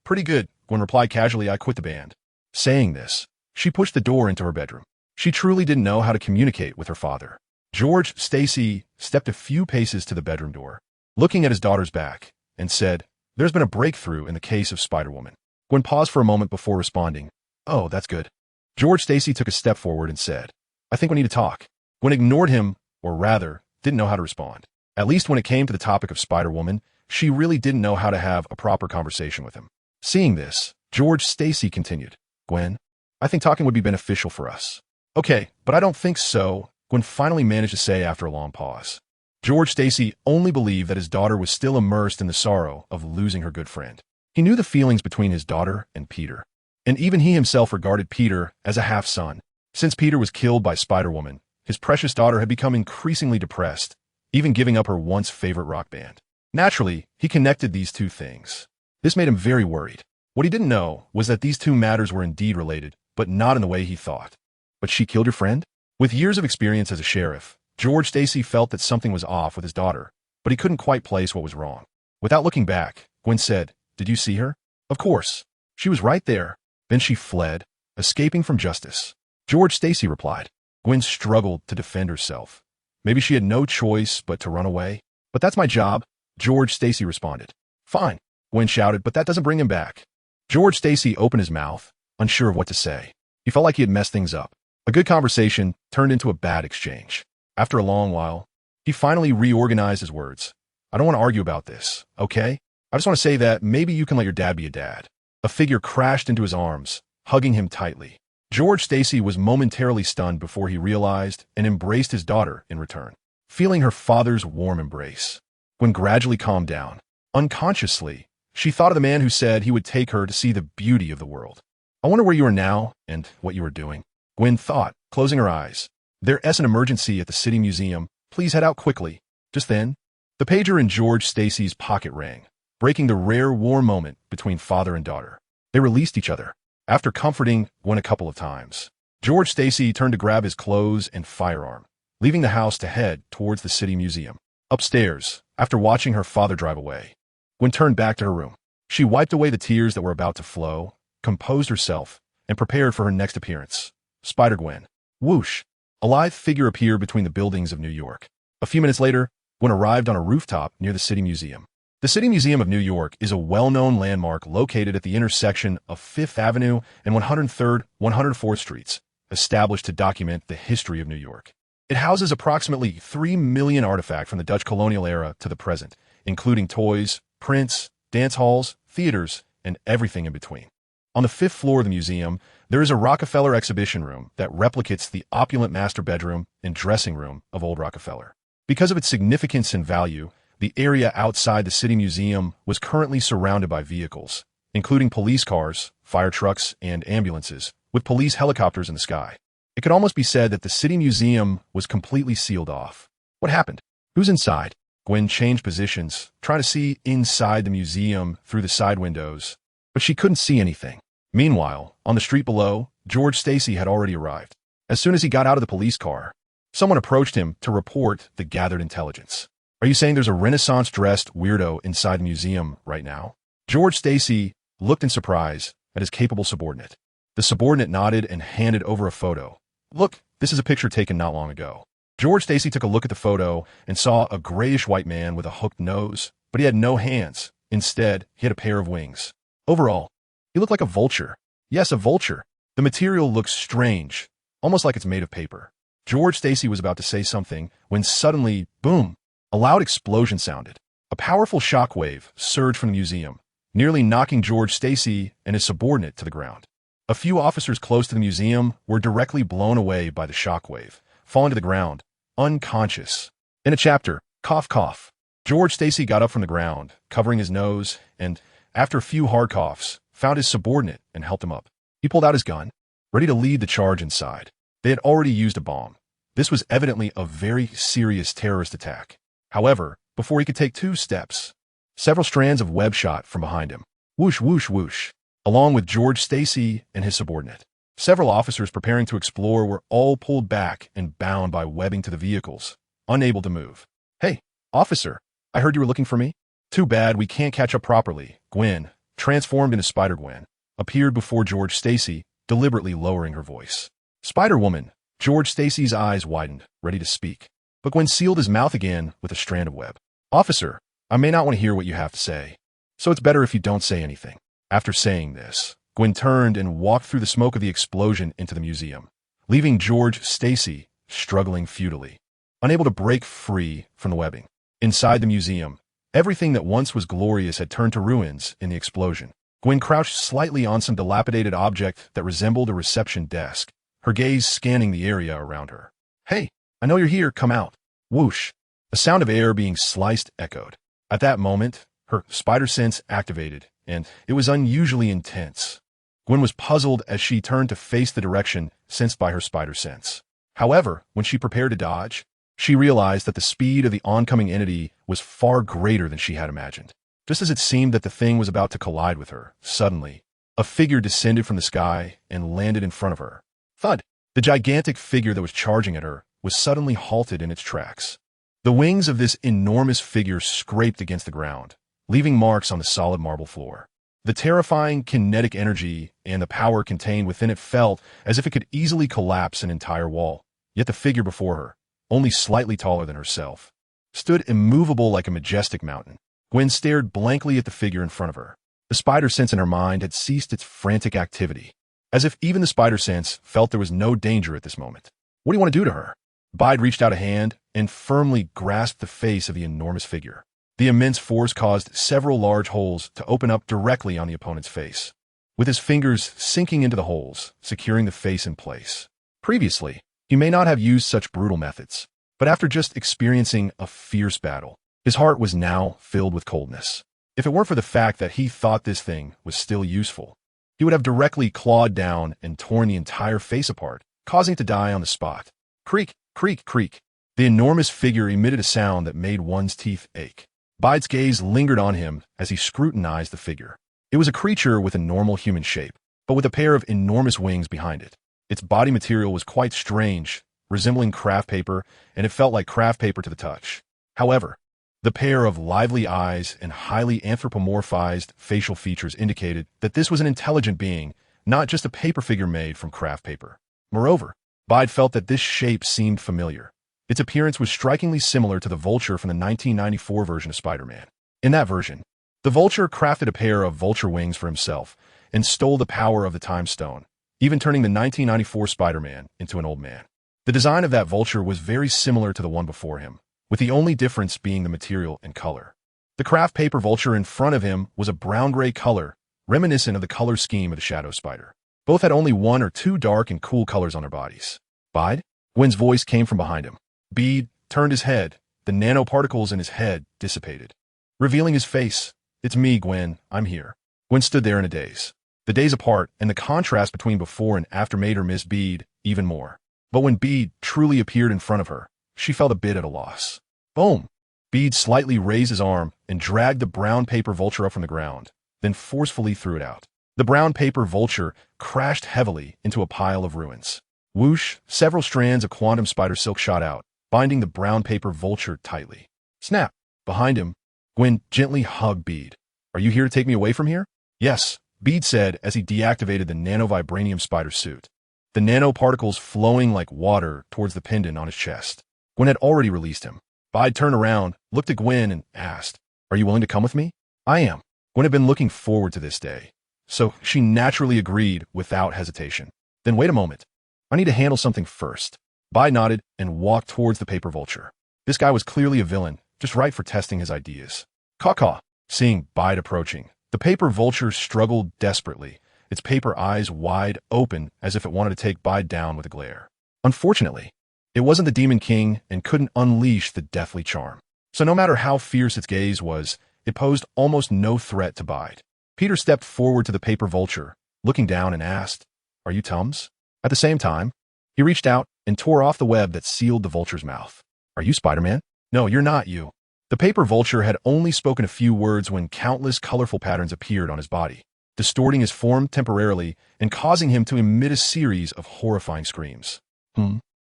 Speaker 1: Pretty good, Gwen replied casually. I quit the band. Saying this, she pushed the door into her bedroom. She truly didn't know how to communicate with her father. George Stacy stepped a few paces to the bedroom door, looking at his daughter's back, and said, There's been a breakthrough in the case of Spider-Woman. Gwen paused for a moment before responding, Oh, that's good. George Stacy took a step forward and said, I think we need to talk. Gwen ignored him, or rather, didn't know how to respond. At least when it came to the topic of Spider-Woman, she really didn't know how to have a proper conversation with him. Seeing this, George Stacy continued, Gwen, I think talking would be beneficial for us. Okay, but I don't think so, Gwen finally managed to say after a long pause. George Stacy only believed that his daughter was still immersed in the sorrow of losing her good friend. He knew the feelings between his daughter and Peter, and even he himself regarded Peter as a half-son. Since Peter was killed by Spider-Woman, his precious daughter had become increasingly depressed, even giving up her once favorite rock band. Naturally, he connected these two things. This made him very worried. What he didn't know was that these two matters were indeed related, but not in the way he thought. But she killed your friend? With years of experience as a sheriff, George Stacy felt that something was off with his daughter, but he couldn't quite place what was wrong. Without looking back, Gwen said, Did you see her? Of course. She was right there. Then she fled, escaping from justice. George Stacy replied. Gwen struggled to defend herself. Maybe she had no choice but to run away. But that's my job, George Stacy responded. Fine, Gwen shouted, but that doesn't bring him back. George Stacy opened his mouth, unsure of what to say. He felt like he had messed things up. A good conversation turned into a bad exchange. After a long while, he finally reorganized his words. I don't want to argue about this, okay? I just want to say that maybe you can let your dad be a dad. A figure crashed into his arms, hugging him tightly. George Stacy was momentarily stunned before he realized and embraced his daughter in return, feeling her father's warm embrace. Gwen gradually calmed down. Unconsciously, she thought of the man who said he would take her to see the beauty of the world. I wonder where you are now and what you are doing. Gwen thought, closing her eyes. There's an emergency at the City Museum. Please head out quickly. Just then, the pager in George Stacy's pocket rang, breaking the rare warm moment between father and daughter. They released each other. After comforting Gwen a couple of times, George Stacy turned to grab his clothes and firearm, leaving the house to head towards the City Museum. Upstairs, after watching her father drive away, Gwen turned back to her room. She wiped away the tears that were about to flow, composed herself, and prepared for her next appearance. Spider-Gwen. Whoosh! A lithe figure appeared between the buildings of New York. A few minutes later, Gwen arrived on a rooftop near the City Museum. The City Museum of New York is a well-known landmark located at the intersection of 5th Avenue and 103rd, 104th Streets, established to document the history of New York. It houses approximately 3 million artifacts from the Dutch colonial era to the present, including toys, prints, dance halls, theaters, and everything in between. On the 5th floor of the museum, there is a Rockefeller exhibition room that replicates the opulent master bedroom and dressing room of old Rockefeller. Because of its significance and value, the area outside the City Museum was currently surrounded by vehicles, including police cars, fire trucks, and ambulances, with police helicopters in the sky. It could almost be said that the City Museum was completely sealed off. What happened? Who's inside? Gwen changed positions, trying to see inside the museum through the side windows, but she couldn't see anything. Meanwhile, on the street below, George Stacy had already arrived. As soon as he got out of the police car, someone approached him to report the gathered intelligence. Are you saying there's a Renaissance-dressed weirdo inside the museum right now? George Stacy looked in surprise at his capable subordinate. The subordinate nodded and handed over a photo. Look, this is a picture taken not long ago. George Stacy took a look at the photo and saw a grayish-white man with a hooked nose, but he had no hands. Instead, he had a pair of wings. Overall, he looked like a vulture. Yes, a vulture. The material looks strange, almost like it's made of paper. George Stacy was about to say something when suddenly, boom, a loud explosion sounded. A powerful shockwave surged from the museum, nearly knocking George Stacy and his subordinate to the ground. A few officers close to the museum were directly blown away by the shockwave, falling to the ground, unconscious. In a chapter, cough cough. George Stacy got up from the ground, covering his nose, and, after a few hard coughs, found his subordinate and helped him up. He pulled out his gun, ready to lead the charge inside. They had already used a bomb. This was evidently a very serious terrorist attack. However, before he could take 2 steps, several strands of web shot from behind him. Whoosh, whoosh, whoosh, along with George Stacy and his subordinate. Several officers preparing to explore were all pulled back and bound by webbing to the vehicles, unable to move. Hey, officer, I heard you were looking for me? Too bad we can't catch up properly. Gwen, transformed into Spider-Gwen, appeared before George Stacy, deliberately lowering her voice. Spider-Woman. George Stacy's eyes widened, ready to speak. But Gwen sealed his mouth again with a strand of web. Officer, I may not want to hear what you have to say, so it's better if you don't say anything. After saying this, Gwen turned and walked through the smoke of the explosion into the museum, leaving George Stacy struggling futilely, unable to break free from the webbing. Inside the museum, everything that once was glorious had turned to ruins in the explosion. Gwen crouched slightly on some dilapidated object that resembled a reception desk, her gaze scanning the area around her. Hey, I know you're here, come out. Whoosh. A sound of air being sliced echoed. At that moment, her spider sense activated, and it was unusually intense. Gwen was puzzled as she turned to face the direction sensed by her spider sense. However, when she prepared to dodge, she realized that the speed of the oncoming entity was far greater than she had imagined. Just as it seemed that the thing was about to collide with her, suddenly, a figure descended from the sky and landed in front of her. Thud! The gigantic figure that was charging at her was suddenly halted in its tracks. The wings of this enormous figure scraped against the ground, leaving marks on the solid marble floor. The terrifying kinetic energy and the power contained within it felt as if it could easily collapse an entire wall. Yet the figure before her, only slightly taller than herself, stood immovable like a majestic mountain. Gwen stared blankly at the figure in front of her. The spider sense in her mind had ceased its frantic activity, as if even the spider sense felt there was no danger at this moment. What do you want to do to her? Bide reached out a hand and firmly grasped the face of the enormous figure. The immense force caused several large holes to open up directly on the opponent's face, with his fingers sinking into the holes, securing the face in place. Previously, he may not have used such brutal methods, but after just experiencing a fierce battle, his heart was now filled with coldness. If it weren't for the fact that he thought this thing was still useful, he would have directly clawed down and torn the entire face apart, causing it to die on the spot. Creak, creak, creak. The enormous figure emitted a sound that made one's teeth ache. Bide's gaze lingered on him as he scrutinized the figure. It was a creature with a normal human shape, but with a pair of enormous wings behind it. Its body material was quite strange, resembling craft paper, and it felt like craft paper to the touch. However, the pair of lively eyes and highly anthropomorphized facial features indicated that this was an intelligent being, not just a paper figure made from craft paper. Moreover, Bide felt that this shape seemed familiar. Its appearance was strikingly similar to the Vulture from the 1994 version of Spider-Man. In that version, the Vulture crafted a pair of vulture wings for himself and stole the power of the Time Stone, even turning the 1994 Spider-Man into an old man. The design of that Vulture was very similar to the one before him, with the only difference being the material and color. The craft paper Vulture in front of him was a brown-gray color, reminiscent of the color scheme of the Shadow Spider. Both had only one or two dark and cool colors on their bodies. Bide? Gwen's voice came from behind him. Bede turned his head. The nanoparticles in his head dissipated, revealing his face. It's me, Gwen. I'm here. Gwen stood there in a daze. The days apart and the contrast between before and after made her miss Bede even more. But when Bede truly appeared in front of her, she felt a bit at a loss. Boom! Bede slightly raised his arm and dragged the brown paper Vulture up from the ground, then forcefully threw it out. The brown paper Vulture crashed heavily into a pile of ruins. Whoosh! Several strands of quantum spider silk shot out, binding the brown paper Vulture tightly. Snap! Behind him, Gwen gently hugged Bede. Are you here to take me away from here? Yes, Bede said as he deactivated the nanovibranium spider suit, the nanoparticles flowing like water towards the pendant on his chest. Gwen had already released him. Bide turned around, looked at Gwen, and asked, Are you willing to come with me? I am. Gwen had been looking forward to this day, so she naturally agreed without hesitation. Then wait a moment. I need to handle something first. Bide nodded and walked towards the paper Vulture. This guy was clearly a villain, just right for testing his ideas. Caw-caw. Seeing Bide approaching, the paper Vulture struggled desperately, its paper eyes wide open as if it wanted to take Bide down with a glare. Unfortunately, it wasn't the Demon King and couldn't unleash the deathly charm. So no matter how fierce its gaze was, it posed almost no threat to Bide. Peter stepped forward to the paper Vulture, looking down and asked, Are you Tums? At the same time, he reached out and tore off the web that sealed the Vulture's mouth. Are you Spider-Man? No, you're not you. The paper Vulture had only spoken a few words when countless colorful patterns appeared on his body, distorting his form temporarily and causing him to emit a series of horrifying screams.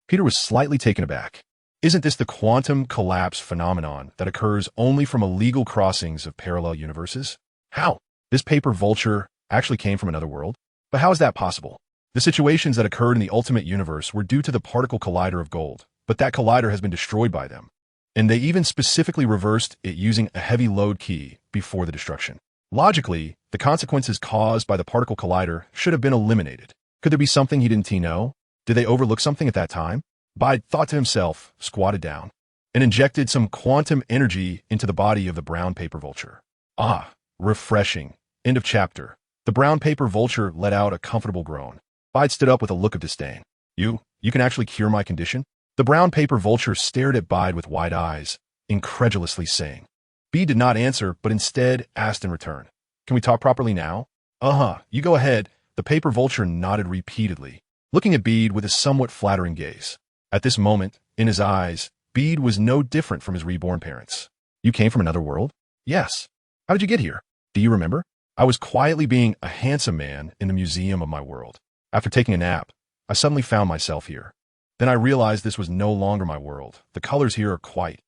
Speaker 1: Peter was slightly taken aback. Isn't this the quantum collapse phenomenon that occurs only from illegal crossings of parallel universes? How? This paper vulture actually came from another world? But how is that possible? The situations that occurred in the ultimate universe were due to the particle collider of gold, but that collider has been destroyed by them. And they even specifically reversed it using a heavy load key before the destruction. Logically, the consequences caused by the particle collider should have been eliminated. Could there be something he didn't know? Did they overlook something at that time? Bide thought to himself, squatted down, and injected some quantum energy into the body of the brown paper vulture. Ah, refreshing. End of chapter. The brown paper vulture let out a comfortable groan. Bide stood up with a look of disdain. You can actually cure my condition? The brown paper vulture stared at Bide with wide eyes, incredulously saying. Bede did not answer, but instead asked in return. Can we talk properly now? You go ahead. The paper vulture nodded repeatedly, looking at Bede with a somewhat flattering gaze. At this moment, in his eyes, Bede was no different from his reborn parents. You came from another world? Yes. How did you get here? Do you remember? I was quietly being a handsome man in the museum of my world. After taking a nap, I suddenly found myself here. Then I realized this was no longer my world. The colors here are quite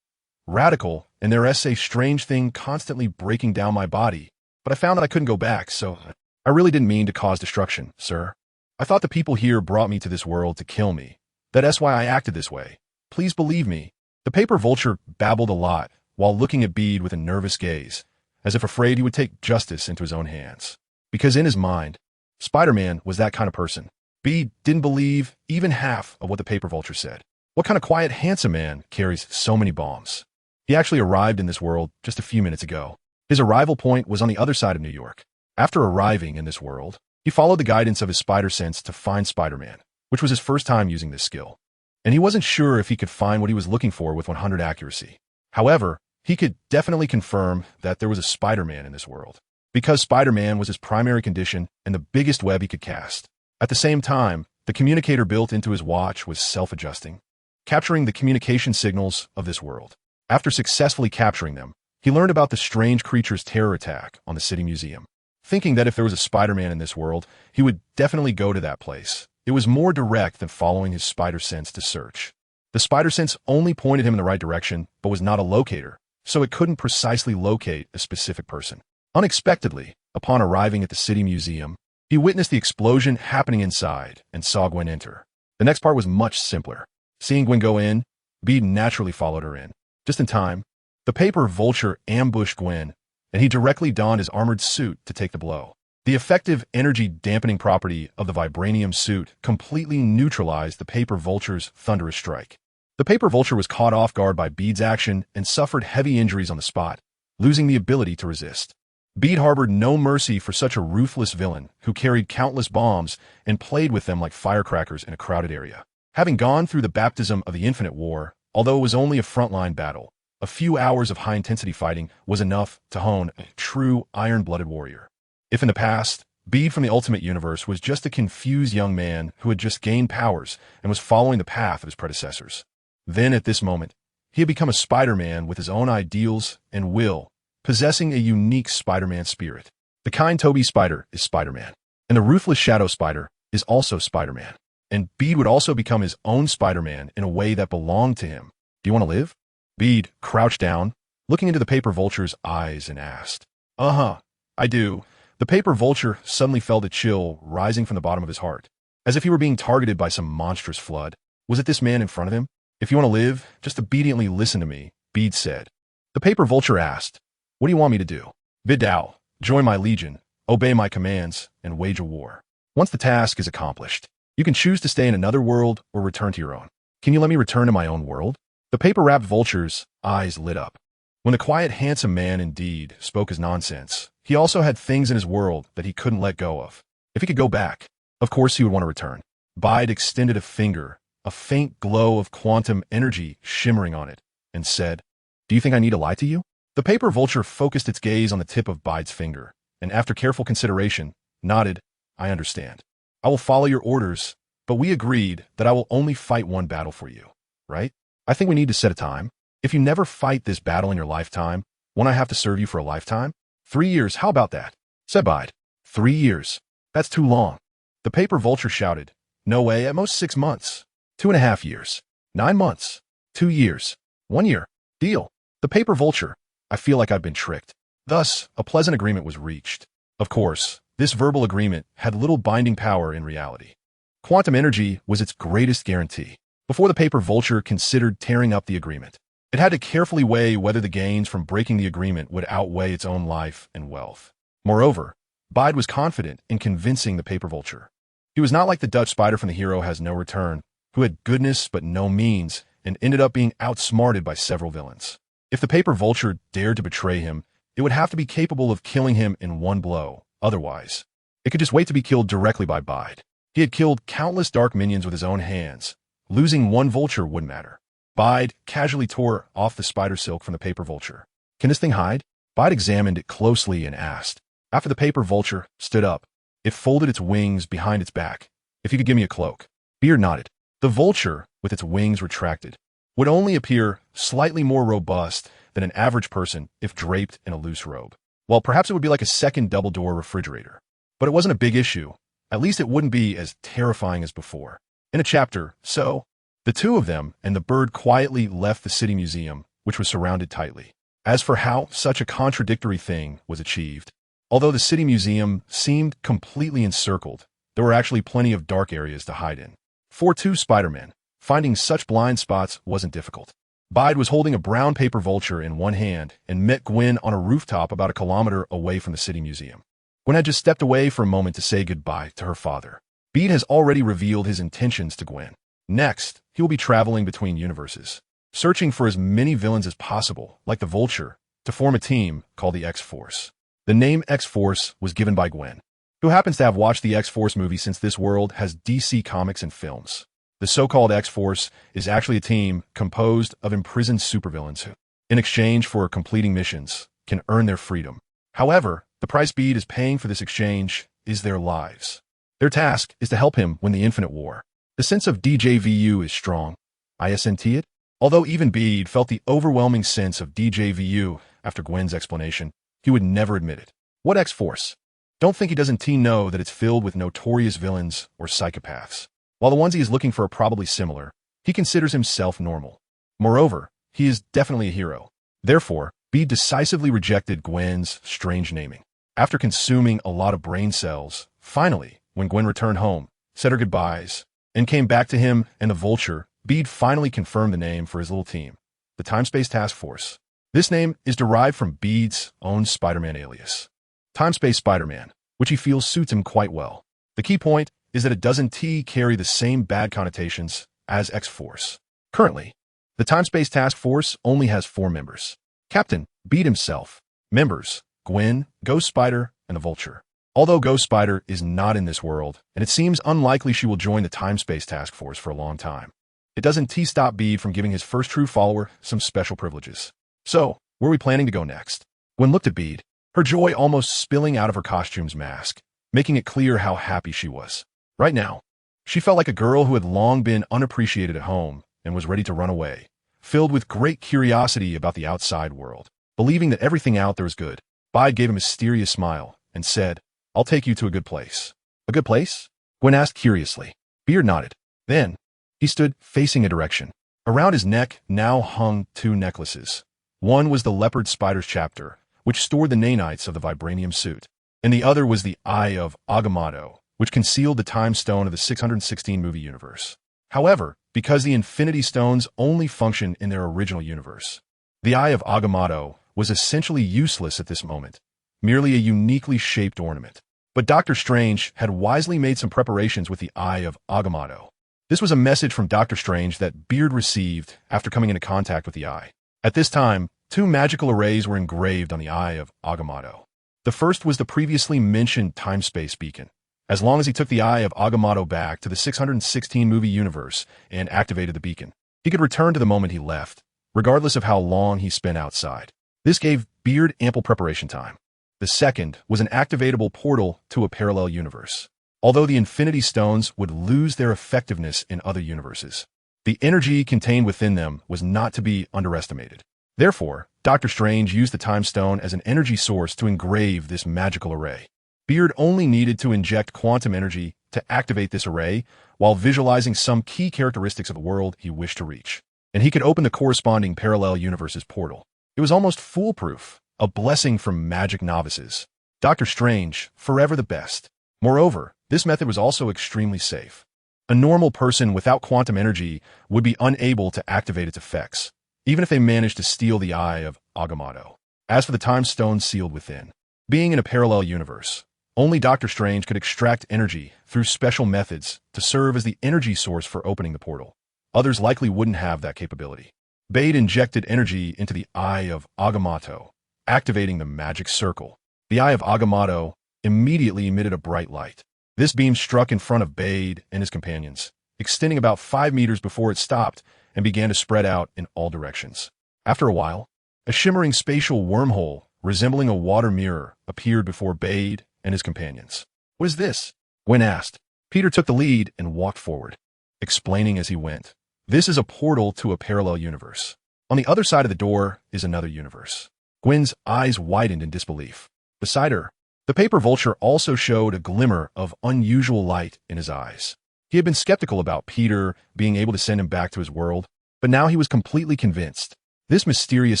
Speaker 1: radical, and there is a strange thing constantly breaking down my body. But I found that I couldn't go back, so I really didn't mean to cause destruction, sir. I thought the people here brought me to this world to kill me. That's why I acted this way. Please believe me. The paper vulture babbled a lot while looking at Bede with a nervous gaze, as if afraid he would take justice into his own hands. Because in his mind, Spider-Man was that kind of person. Bede didn't believe even half of what the paper vulture said. What kind of quiet, handsome man carries so many bombs? He actually arrived in this world just a few minutes ago. His arrival point was on the other side of New York. After arriving in this world, he followed the guidance of his spider sense to find Spider-Man, which was his first time using this skill. And he wasn't sure if he could find what he was looking for with 100 accuracy. However, he could definitely confirm that there was a Spider-Man in this world, because Spider-Man was his primary condition and the biggest web he could cast. At the same time, the communicator built into his watch was self-adjusting, capturing the communication signals of this world. After successfully capturing them, he learned about the strange creature's terror attack on the city museum. Thinking that if there was a Spider-Man in this world, he would definitely go to that place. It was more direct than following his spider sense to search. The spider sense only pointed him in the right direction, but was not a locator, so it couldn't precisely locate a specific person. Unexpectedly, upon arriving at the city museum, he witnessed the explosion happening inside and saw Gwen enter. The next part was much simpler. Seeing Gwen go in, Bede naturally followed her in. Just in time, the paper vulture ambushed Gwen, and he directly donned his armored suit to take the blow. The effective energy-dampening property of the vibranium suit completely neutralized the paper vulture's thunderous strike. The paper vulture was caught off guard by Bede's action and suffered heavy injuries on the spot, losing the ability to resist. Bede harbored no mercy for such a ruthless villain who carried countless bombs and played with them like firecrackers in a crowded area. Having gone through the baptism of the Infinite War, although it was only a frontline battle, a few hours of high-intensity fighting was enough to hone a true iron-blooded warrior. If in the past, Bede from the Ultimate Universe was just a confused young man who had just gained powers and was following the path of his predecessors, then at this moment, he had become a Spider-Man with his own ideals and will, possessing a unique Spider-Man spirit. The kind Toby Spider is Spider-Man, and the ruthless Shadow Spider is also Spider-Man. And Bede would also become his own Spider-Man in a way that belonged to him. Do you want to live? Bede crouched down, looking into the paper vulture's eyes and asked. I do. The paper vulture suddenly felt a chill rising from the bottom of his heart, as if he were being targeted by some monstrous flood. Was it this man in front of him? If you want to live, just obediently listen to me, Bede said. The paper vulture asked, what do you want me to do? Bid thou, join my legion, obey my commands, and wage a war. Once the task is accomplished, you can choose to stay in another world or return to your own. Can you let me return to my own world? The paper-wrapped vulture's eyes lit up. When the quiet, handsome man indeed spoke his nonsense, he also had things in his world that he couldn't let go of. If he could go back, of course he would want to return. Bide extended a finger, a faint glow of quantum energy shimmering on it, and said, do you think I need to lie to you? The paper vulture focused its gaze on the tip of Bide's finger, and after careful consideration, nodded, I understand. I will follow your orders, but we agreed that I will only fight one battle for you, right? I think we need to set a time. If you never fight this battle in your lifetime, won't I have to serve you for a lifetime? 3 years, how about that? Said Bide. 3 years. That's too long. The paper vulture shouted, no way, at most 6 months. 2.5 years. 9 months. 2 years. 1 year. Deal. The paper vulture. I feel like I've been tricked. Thus, a pleasant agreement was reached. Of course, this verbal agreement had little binding power in reality. Quantum energy was its greatest guarantee. Before the paper vulture considered tearing up the agreement, it had to carefully weigh whether the gains from breaking the agreement would outweigh its own life and wealth. Moreover, Bide was confident in convincing the paper vulture. He was not like the Dutch spider from The Hero Has No Return, who had goodness but no means and ended up being outsmarted by several villains. If the paper vulture dared to betray him, it would have to be capable of killing him in one blow. Otherwise, it could just wait to be killed directly by Bide. He had killed countless dark minions with his own hands. Losing one vulture wouldn't matter. Bide casually tore off the spider silk from the paper vulture. Can this thing hide? Bide examined it closely and asked. After the paper vulture stood up, it folded its wings behind its back. If you could give me a cloak. Beard nodded. The vulture, with its wings retracted, would only appear slightly more robust than an average person if draped in a loose robe. Well, perhaps it would be like a second double-door refrigerator. But it wasn't a big issue. At least it wouldn't be as terrifying as before. In a chapter, so, the two of them and the bird quietly left the city museum, which was surrounded tightly. As for how such a contradictory thing was achieved, although the city museum seemed completely encircled, there were actually plenty of dark areas to hide in. For two Spider-Men, finding such blind spots wasn't difficult. Bide was holding a brown paper vulture in one hand and met Gwen on a rooftop about a kilometer away from the city museum. Gwen had just stepped away for a moment to say goodbye to her father. Bede has already revealed his intentions to Gwen. Next, he will be traveling between universes, searching for as many villains as possible, like the Vulture, to form a team called the X-Force. The name X-Force was given by Gwen, who happens to have watched the X-Force movie since this world has DC comics and films. The so-called X-Force is actually a team composed of imprisoned supervillains who, in exchange for completing missions, can earn their freedom. However, the price Bede is paying for this exchange is their lives. Their task is to help him win the Infinite War. The sense of DJVU is strong. ISNT it? Although even Bede felt the overwhelming sense of DJVU after Gwen's explanation, he would never admit it. What X-Force? Don't think he doesn't know that it's filled with notorious villains or psychopaths. While the ones he is looking for are probably similar, he considers himself normal. Moreover, he is definitely a hero. Therefore, Bede decisively rejected Gwen's strange naming. After consuming a lot of brain cells, finally, when Gwen returned home, said her goodbyes, and came back to him and the Vulture, Bede finally confirmed the name for his little team, the Time-Space Task Force. This name is derived from Bede's own Spider-Man alias, Time-Space Spider-Man, which he feels suits him quite well. The key point is that it doesn't carry the same bad connotations as X-Force. Currently, the Time-Space Task Force only has 4 members. Captain, Bede himself. Members, Gwen, Ghost Spider, and the Vulture. Although Ghost Spider is not in this world, and it seems unlikely she will join the Time-Space Task Force for a long time, it doesn't stop Bede from giving his first true follower some special privileges. So, where are we planning to go next? Gwen looked at Bede, her joy almost spilling out of her costume's mask, making it clear how happy she was. Right now, she felt like a girl who had long been unappreciated at home and was ready to run away, filled with great curiosity about the outside world. Believing that everything out there is good, Bide gave a mysterious smile and said, "I'll take you to a good place." A good place? Gwen asked curiously. Beard nodded. Then, he stood facing a direction. Around his neck now hung 2 necklaces. One was the Leopard Spider's chapter, which stored the nanites of the vibranium suit, and the other was the Eye of Agamotto, which concealed the time stone of the 616 movie universe. However, because the Infinity Stones only function in their original universe, the Eye of Agamotto was essentially useless at this moment, merely a uniquely shaped ornament. But Dr. Strange had wisely made some preparations with the Eye of Agamotto. This was a message from Dr. Strange that Beard received after coming into contact with the Eye. At this time, 2 magical arrays were engraved on the Eye of Agamotto. The first was the previously mentioned time-space beacon. As long as he took the Eye of Agamotto back to the 616 movie universe and activated the beacon, he could return to the moment he left, regardless of how long he spent outside. This gave Beard ample preparation time. The second was an activatable portal to a parallel universe. Although the Infinity Stones would lose their effectiveness in other universes, the energy contained within them was not to be underestimated. Therefore, Dr. Strange used the Time Stone as an energy source to engrave this magical array. Beard only needed to inject quantum energy to activate this array while visualizing some key characteristics of the world he wished to reach. and he could open the corresponding parallel universe's portal. It was almost foolproof, a blessing from magic novices. Dr. Strange, forever the best. Moreover, this method was also extremely safe. A normal person without quantum energy would be unable to activate its effects, even if they managed to steal the eye of Agamotto. As for the time stone sealed within, being in a parallel universe, only Dr. Strange could extract energy through special methods to serve as the energy source for opening the portal. Others likely wouldn't have that capability. Bade injected energy into the eye of Agamotto, activating the magic circle. The eye of Agamotto immediately emitted a bright light. This beam struck in front of Bade and his companions, extending about 5 meters before it stopped and began to spread out in all directions. After a while, a shimmering spatial wormhole resembling a water mirror appeared before Bade and his companions. "What is this?" Gwen asked. Peter took the lead and walked forward, explaining as he went. "This is a portal to a parallel universe. On the other side of the door is another universe." Gwen's eyes widened in disbelief. Beside her, the paper vulture also showed a glimmer of unusual light in his eyes. He had been skeptical about Peter being able to send him back to his world, but now he was completely convinced. This mysterious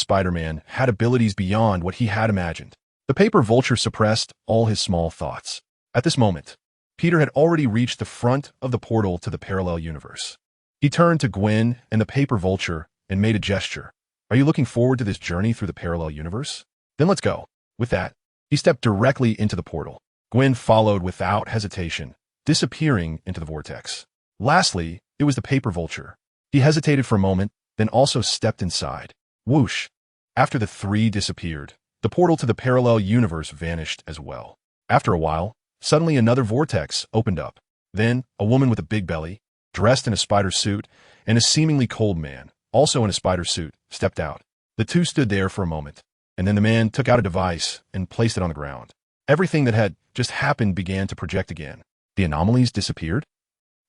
Speaker 1: Spider-Man had abilities beyond what he had imagined. The paper vulture suppressed all his small thoughts. At this moment, Peter had already reached the front of the portal to the parallel universe. He turned to Gwen and the paper vulture and made a gesture. "Are you looking forward to this journey through the parallel universe? Then let's go." With that, he stepped directly into the portal. Gwen followed without hesitation, disappearing into the vortex. Lastly, it was the paper vulture. He hesitated for a moment, then also stepped inside. Whoosh! After the three disappeared, the portal to the parallel universe vanished as well. After a while, suddenly another vortex opened up. Then, a woman with a big belly, dressed in a spider suit, and a seemingly cold man, also in a spider suit, stepped out. The two stood there for a moment, and then the man took out a device and placed it on the ground. Everything that had just happened began to project again. The anomalies disappeared,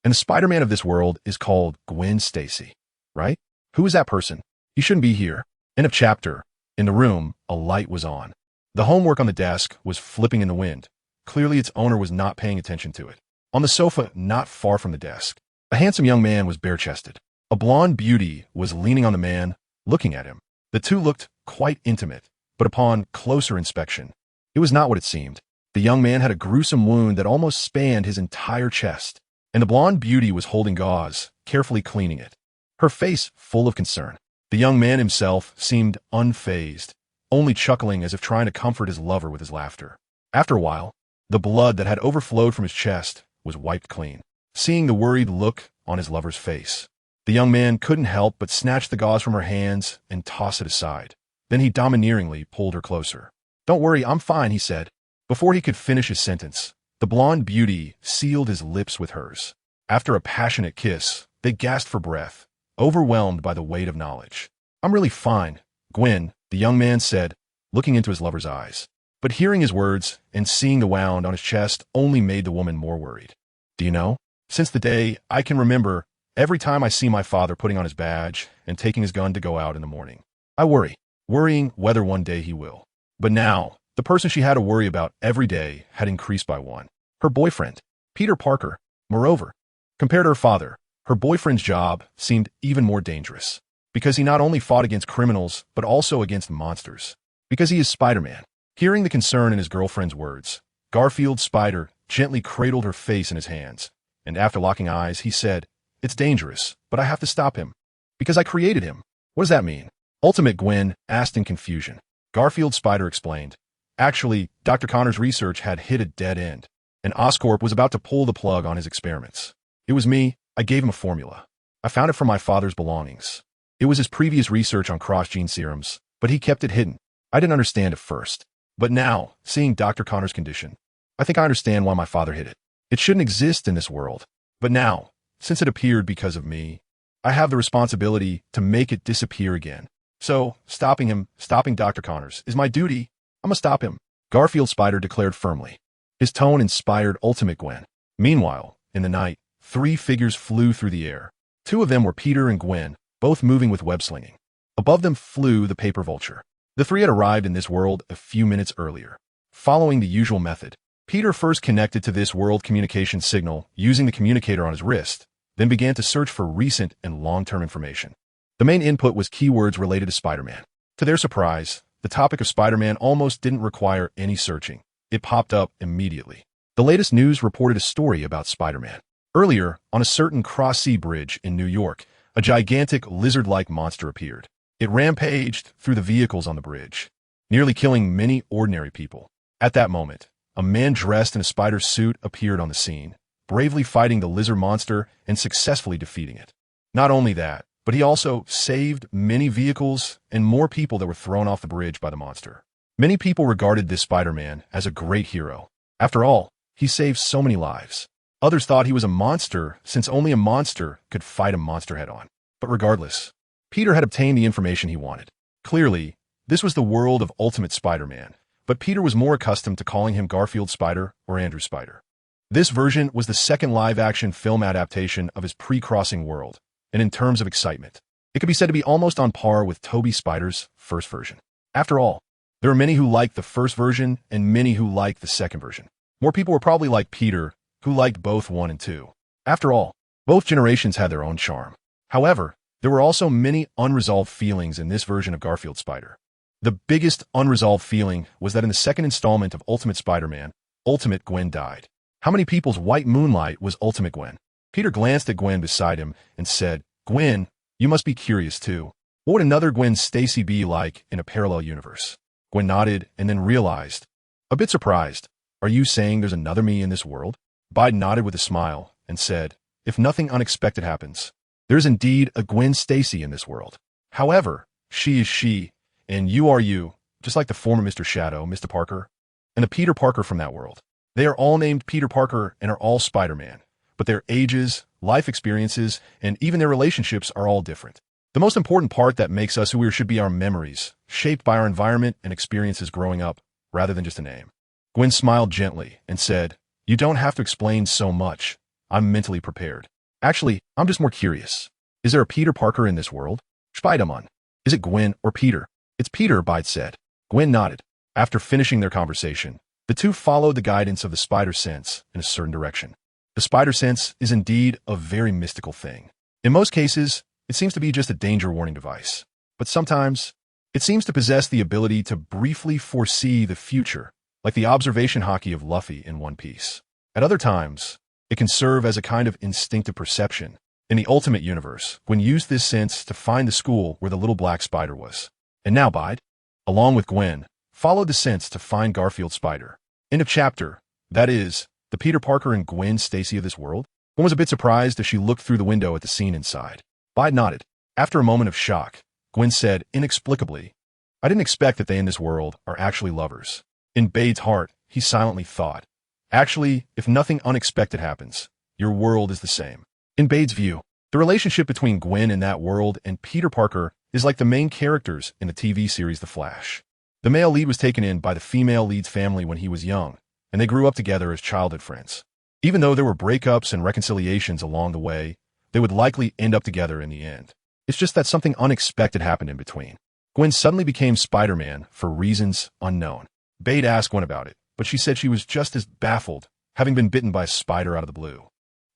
Speaker 1: and the Spider-Man of this world is called Gwen Stacy, right? Who is that person? He shouldn't be here. End of chapter. In the room, a light was on. The homework on the desk was flipping in the wind. Clearly its owner was not paying attention to it. On the sofa, not far from the desk, a handsome young man was bare-chested. A blonde beauty was leaning on the man, looking at him. The two looked quite intimate, but upon closer inspection, it was not what it seemed. The young man had a gruesome wound that almost spanned his entire chest, and the blonde beauty was holding gauze, carefully cleaning it, her face full of concern. The young man himself seemed unfazed, only chuckling as if trying to comfort his lover with his laughter. After a while, the blood that had overflowed from his chest was wiped clean. Seeing the worried look on his lover's face, the young man couldn't help but snatch the gauze from her hands and toss it aside. Then he domineeringly pulled her closer. "Don't worry, I'm fine," he said. Before he could finish his sentence, the blonde beauty sealed his lips with hers. After a passionate kiss, they gasped for breath, overwhelmed by the weight of knowledge. "I'm really fine, Gwen," the young man said, looking into his lover's eyes. But hearing his words and seeing the wound on his chest only made the woman more worried. "Do you know, since the day I can remember, every time I see my father putting on his badge and taking his gun to go out in the morning, I worry, worrying whether one day he will." But now, the person she had to worry about every day had increased by one. Her boyfriend, Peter Parker. Moreover, compared to her father, her boyfriend's job seemed even more dangerous, because he not only fought against criminals, but also against monsters. Because he is Spider-Man. Hearing the concern in his girlfriend's words, Garfield Spider gently cradled her face in his hands, and after locking eyes, he said, "It's dangerous, but I have to stop him, because I created him." "What does that mean?" Ultimate Gwen asked in confusion. Garfield Spider explained. Actually, Dr. Connor's research had hit a dead end, and Oscorp was about to pull the plug on his experiments. It was me. I gave him a formula. I found it from my father's belongings. It was his previous research on cross-gene serums, but he kept it hidden. I didn't understand at first. But now, seeing Dr. Connor's condition, I think I understand why my father hid it. It shouldn't exist in this world. But now, since it appeared because of me, I have the responsibility to make it disappear again. So, stopping Dr. Connors, is my duty. I'm gonna stop him, Garfield Spider declared firmly. His tone inspired Ultimate Gwen. Meanwhile, in the night, 3 figures flew through the air. 2 of them were Peter and Gwen, both moving with web slinging. Above them flew the paper vulture. The 3 had arrived in this world a few minutes earlier. Following the usual method, Peter first connected to this world communication signal using the communicator on his wrist, then began to search for recent and long-term information. The main input was keywords related to Spider-Man. To their surprise, the topic of Spider-Man almost didn't require any searching. It popped up immediately. The latest news reported a story about Spider-Man. Earlier, on a certain cross-sea bridge in New York, a gigantic lizard-like monster appeared. It rampaged through the vehicles on the bridge, nearly killing many ordinary people. At that moment, a man dressed in a spider suit appeared on the scene, bravely fighting the lizard monster and successfully defeating it. Not only that, but he also saved many vehicles and more people that were thrown off the bridge by the monster. Many people regarded this Spider-Man as a great hero. After all, he saved so many lives. Others thought he was a monster, since only a monster could fight a monster head-on. But regardless, Peter had obtained the information he wanted. Clearly, this was the world of Ultimate Spider-Man, but Peter was more accustomed to calling him Garfield Spider or Andrew Spider. This version was the second live-action film adaptation of his pre-crossing world, and in terms of excitement, it could be said to be almost on par with Tobey Spider's first version. After all, there are many who liked the first version and many who liked the second version. More people were probably like Peter, who liked both 1 and 2. After all, both generations had their own charm. However, there were also many unresolved feelings in this version of Garfield Spider. The biggest unresolved feeling was that in the second installment of Ultimate Spider-Man, Ultimate Gwen died. How many people's white moonlight was Ultimate Gwen? Peter glanced at Gwen beside him and said, "Gwen, you must be curious too. What would another Gwen Stacy be like in a parallel universe?" Gwen nodded and then realized, a bit surprised, "Are you saying there's another me in this world?" Biden nodded with a smile and said, "If nothing unexpected happens, there's indeed a Gwen Stacy in this world. However, she is she, and you are you, just like the former Mr. Shadow, Mr. Parker, and the Peter Parker from that world. They are all named Peter Parker and are all Spider-Man, but their ages, life experiences, and even their relationships are all different. The most important part that makes us who we are should be our memories, shaped by our environment and experiences growing up, rather than just a name." Gwen smiled gently and said, "You don't have to explain so much. I'm mentally prepared. Actually, I'm just more curious. Is there a Peter Parker in this world? Spider-Man. Is it Gwen or Peter?" "It's Peter," Bide said. Gwen nodded. After finishing their conversation, the two followed the guidance of the spider sense in a certain direction. The spider sense is indeed a very mystical thing. In most cases, it seems to be just a danger warning device. But sometimes, it seems to possess the ability to briefly foresee the future, like the observation hockey of Luffy in One Piece. At other times, it can serve as a kind of instinctive perception. In the Ultimate Universe, Gwen used this sense to find the school where the little black spider was. And now Bide, along with Gwen, followed the sense to find Garfield Spider. End of chapter. That is, the Peter Parker and Gwen Stacy of this world? Gwen was a bit surprised as she looked through the window at the scene inside. Bide nodded. After a moment of shock, Gwen said inexplicably, "I didn't expect that they in this world are actually lovers." In Bade's heart, he silently thought, "Actually, if nothing unexpected happens, your world is the same." In Bade's view, the relationship between Gwen in that world and Peter Parker is like the main characters in the TV series The Flash. The male lead was taken in by the female lead's family when he was young, and they grew up together as childhood friends. Even though there were breakups and reconciliations along the way, they would likely end up together in the end. It's just that something unexpected happened in between. Gwen suddenly became Spider-Man for reasons unknown. Bade asked Gwen about it, but she said she was just as baffled, having been bitten by a spider out of the blue.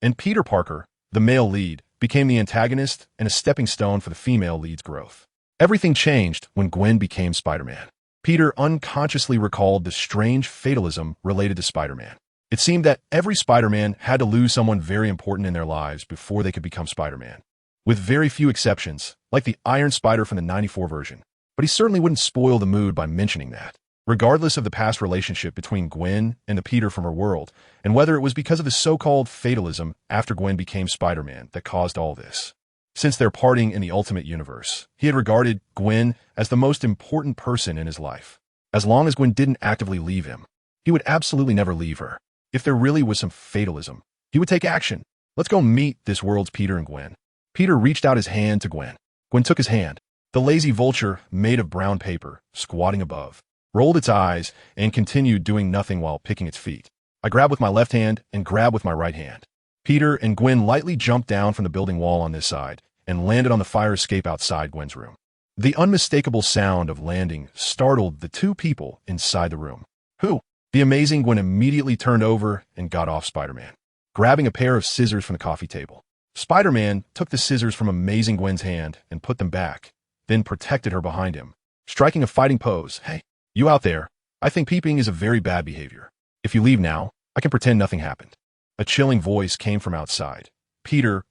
Speaker 1: And Peter Parker, the male lead, became the antagonist and a stepping stone for the female lead's growth. Everything changed when Gwen became Spider-Man. Peter unconsciously recalled the strange fatalism related to Spider-Man. It seemed that every Spider-Man had to lose someone very important in their lives before they could become Spider-Man, with very few exceptions, like the Iron Spider from the '94 version. But he certainly wouldn't spoil the mood by mentioning that. Regardless of the past relationship between Gwen and the Peter from her world, and whether it was because of the so-called fatalism after Gwen became Spider-Man that caused all this. Since their parting in the Ultimate Universe, he had regarded Gwen as the most important person in his life. As long as Gwen didn't actively leave him, he would absolutely never leave her. If there really was some fatalism, he would take action. "Let's go meet this world's Peter and Gwen." Peter reached out his hand to Gwen. Gwen took his hand. The lazy vulture, made of brown paper, squatting above, rolled its eyes and continued doing nothing while picking its feet. I grabbed with my left hand and grabbed with my right hand. Peter and Gwen lightly jumped down from the building wall on this side and landed on the fire escape outside Gwen's room. The unmistakable sound of landing startled the two people inside the room. "Who?" The amazing Gwen immediately turned over and got off Spider-Man, grabbing a pair of scissors from the coffee table. Spider-Man took the scissors from Amazing Gwen's hand and put them back, then protected her behind him, striking a fighting pose. Hey, you out there, I think peeping is a very bad behavior. If you leave now, I can pretend nothing happened. A chilling voice came from outside. Peter,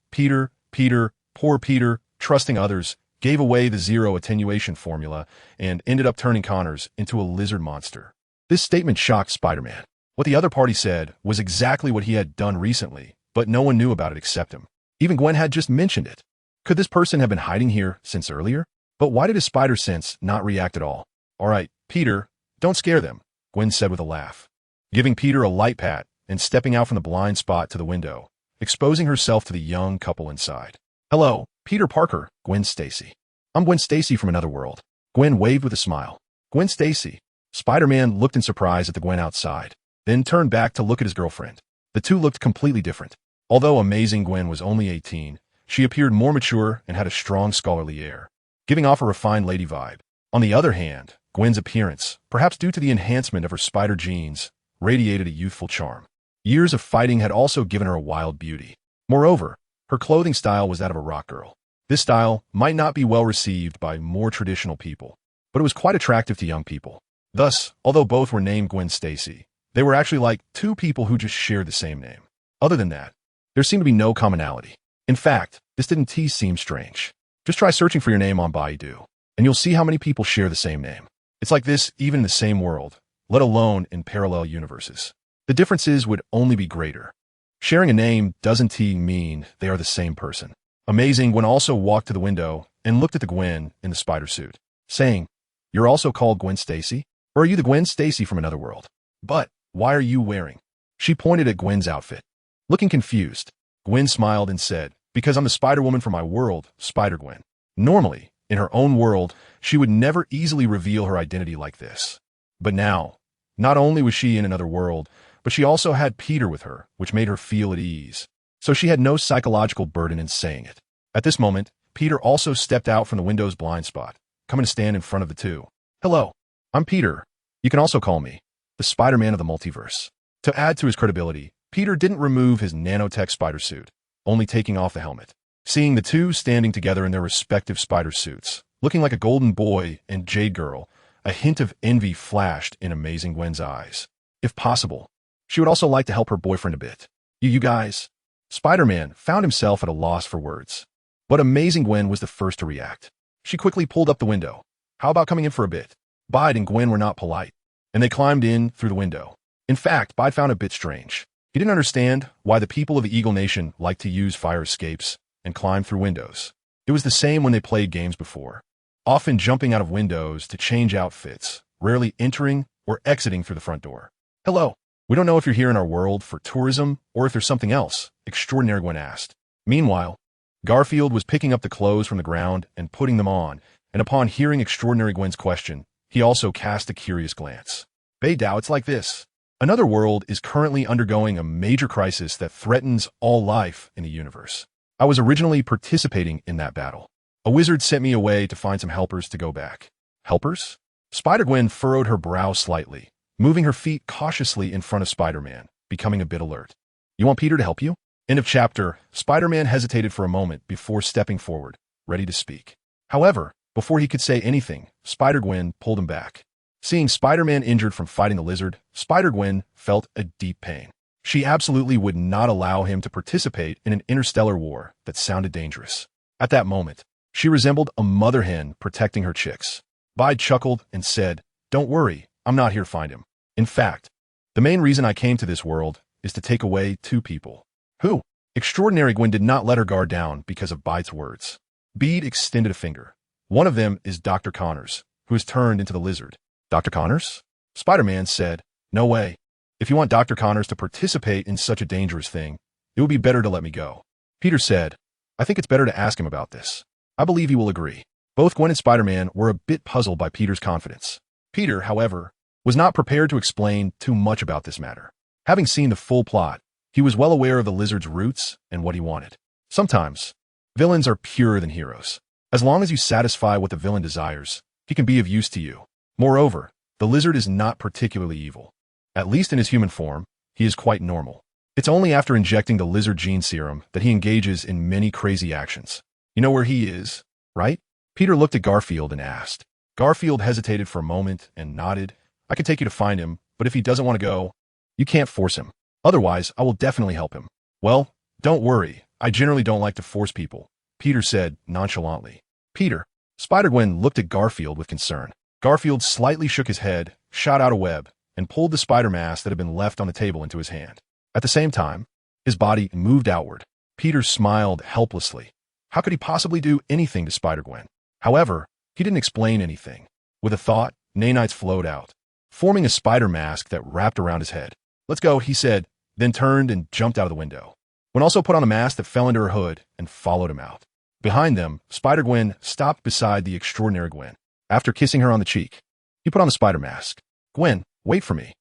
Speaker 1: poor Peter, trusting others, gave away the zero attenuation formula and ended up turning Connors into a lizard monster. This statement shocked Spider-Man. What the other party said was exactly what he had done recently, but no one knew about it except him. Even Gwen had just mentioned it. Could this person have been hiding here since earlier? But why did his spider sense not react at all? All right, Peter, don't scare them, Gwen said with a laugh, giving Peter a light pat and stepping out from the blind spot to the window, exposing herself to the young couple inside. Hello, Peter Parker, Gwen Stacy. I'm Gwen Stacy from another world. Gwen waved with a smile. Gwen Stacy. Spider-Man looked in surprise at the Gwen outside, then turned back to look at his girlfriend. The two looked completely different. Although Amazing Gwen was only 18, she appeared more mature and had a strong scholarly air, giving off a refined lady vibe. On the other hand, Gwen's appearance, perhaps due to the enhancement of her spider genes, radiated a youthful charm. Years of fighting had also given her a wild beauty. Moreover, her clothing style was that of a rock girl. This style might not be well received by more traditional people, but it was quite attractive to young people. Thus, although both were named Gwen Stacy, they were actually like two people who just shared the same name. Other than that, there seemed to be no commonality. In fact, this didn't seem strange. Just try searching for your name on Baidu, and you'll see how many people share the same name. It's like this even in the same world, let alone in parallel universes. The differences would only be greater. Sharing a name doesn't mean they are the same person. Amazing Gwen also walked to the window and looked at the Gwen in the spider suit, saying, "You're also called Gwen Stacy? Or are you the Gwen Stacy from another world? But why are you wearing?" She pointed at Gwen's outfit. Looking confused, Gwen smiled and said, "Because I'm the Spider-Woman from my world, Spider-Gwen." Normally, in her own world, she would never easily reveal her identity like this. But now, not only was she in another world, but she also had Peter with her, which made her feel at ease. So she had no psychological burden in saying it. At this moment, Peter also stepped out from the window's blind spot, coming to stand in front of the two. "Hello, I'm Peter. You can also call me the Spider-Man of the multiverse." To add to his credibility, Peter didn't remove his nanotech spider suit, only taking off the helmet. Seeing the two standing together in their respective spider suits, looking like a golden boy and jade girl, a hint of envy flashed in Amazing Gwen's eyes. If possible, she would also like to help her boyfriend a bit. You guys? Spider-Man found himself at a loss for words. But Amazing Gwen was the first to react. She quickly pulled up the window. "How about coming in for a bit?" Bide and Gwen were not polite, and they climbed in through the window. In fact, Bide found it a bit strange. He didn't understand why the people of the Eagle Nation liked to use fire escapes and climb through windows. It was the same when they played games before, often jumping out of windows to change outfits, rarely entering or exiting through the front door. "Hello. We don't know if you're here in our world for tourism or if there's something else," Extraordinary Gwen asked. Meanwhile, Garfield was picking up the clothes from the ground and putting them on, and upon hearing Extraordinary Gwen's question, he also cast a curious glance. "Beidao, it's like this. Another world is currently undergoing a major crisis that threatens all life in the universe. I was originally participating in that battle. A wizard sent me away to find some helpers to go back." "Helpers?" Spider-Gwen furrowed her brow slightly, moving her feet cautiously in front of Spider-Man, becoming a bit alert. "You want Peter to help you?" End of chapter. Spider-Man hesitated for a moment before stepping forward, ready to speak. However, before he could say anything, Spider-Gwen pulled him back. Seeing Spider-Man injured from fighting the lizard, Spider-Gwen felt a deep pain. She absolutely would not allow him to participate in an interstellar war that sounded dangerous. At that moment, she resembled a mother hen protecting her chicks. Bide chuckled and said, "Don't worry, I'm not here to find him. In fact, the main reason I came to this world is to take away two people." "Who?" Extraordinary Gwen did not let her guard down because of Bide's words. Bede extended a finger. "One of them is Dr. Connors, who has turned into the lizard." "Dr. Connors?" Spider-Man said, "No way. If you want Dr. Connors to participate in such a dangerous thing, it would be better to let me go." Peter said, "I think it's better to ask him about this. I believe he will agree." Both Gwen and Spider-Man were a bit puzzled by Peter's confidence. Peter, however, was not prepared to explain too much about this matter. Having seen the full plot, he was well aware of the lizard's roots and what he wanted. Sometimes, villains are purer than heroes. As long as you satisfy what the villain desires, he can be of use to you. Moreover, the lizard is not particularly evil. At least in his human form, he is quite normal. It's only after injecting the lizard gene serum that he engages in many crazy actions. You know where he is, right? Peter looked at Garfield and asked. Garfield hesitated for a moment and nodded. I can take you to find him, but if he doesn't want to go, you can't force him. Otherwise, I will definitely help him. Well, don't worry. I generally don't like to force people, Peter said nonchalantly. Peter. Spider-Gwen looked at Garfield with concern. Garfield slightly shook his head, shot out a web, and pulled the spider mask that had been left on the table into his hand. At the same time, his body moved outward. Peter smiled helplessly. How could he possibly do anything to Spider-Gwen? However, he didn't explain anything. With a thought, nanites flowed out, forming a spider mask that wrapped around his head. Let's go, he said, then turned and jumped out of the window. Gwen also put on a mask that fell into her hood and followed him out. Behind them, Spider-Gwen stopped beside the extraordinary Gwen. After kissing her on the cheek, he put on the spider mask. Gwen, wait for me.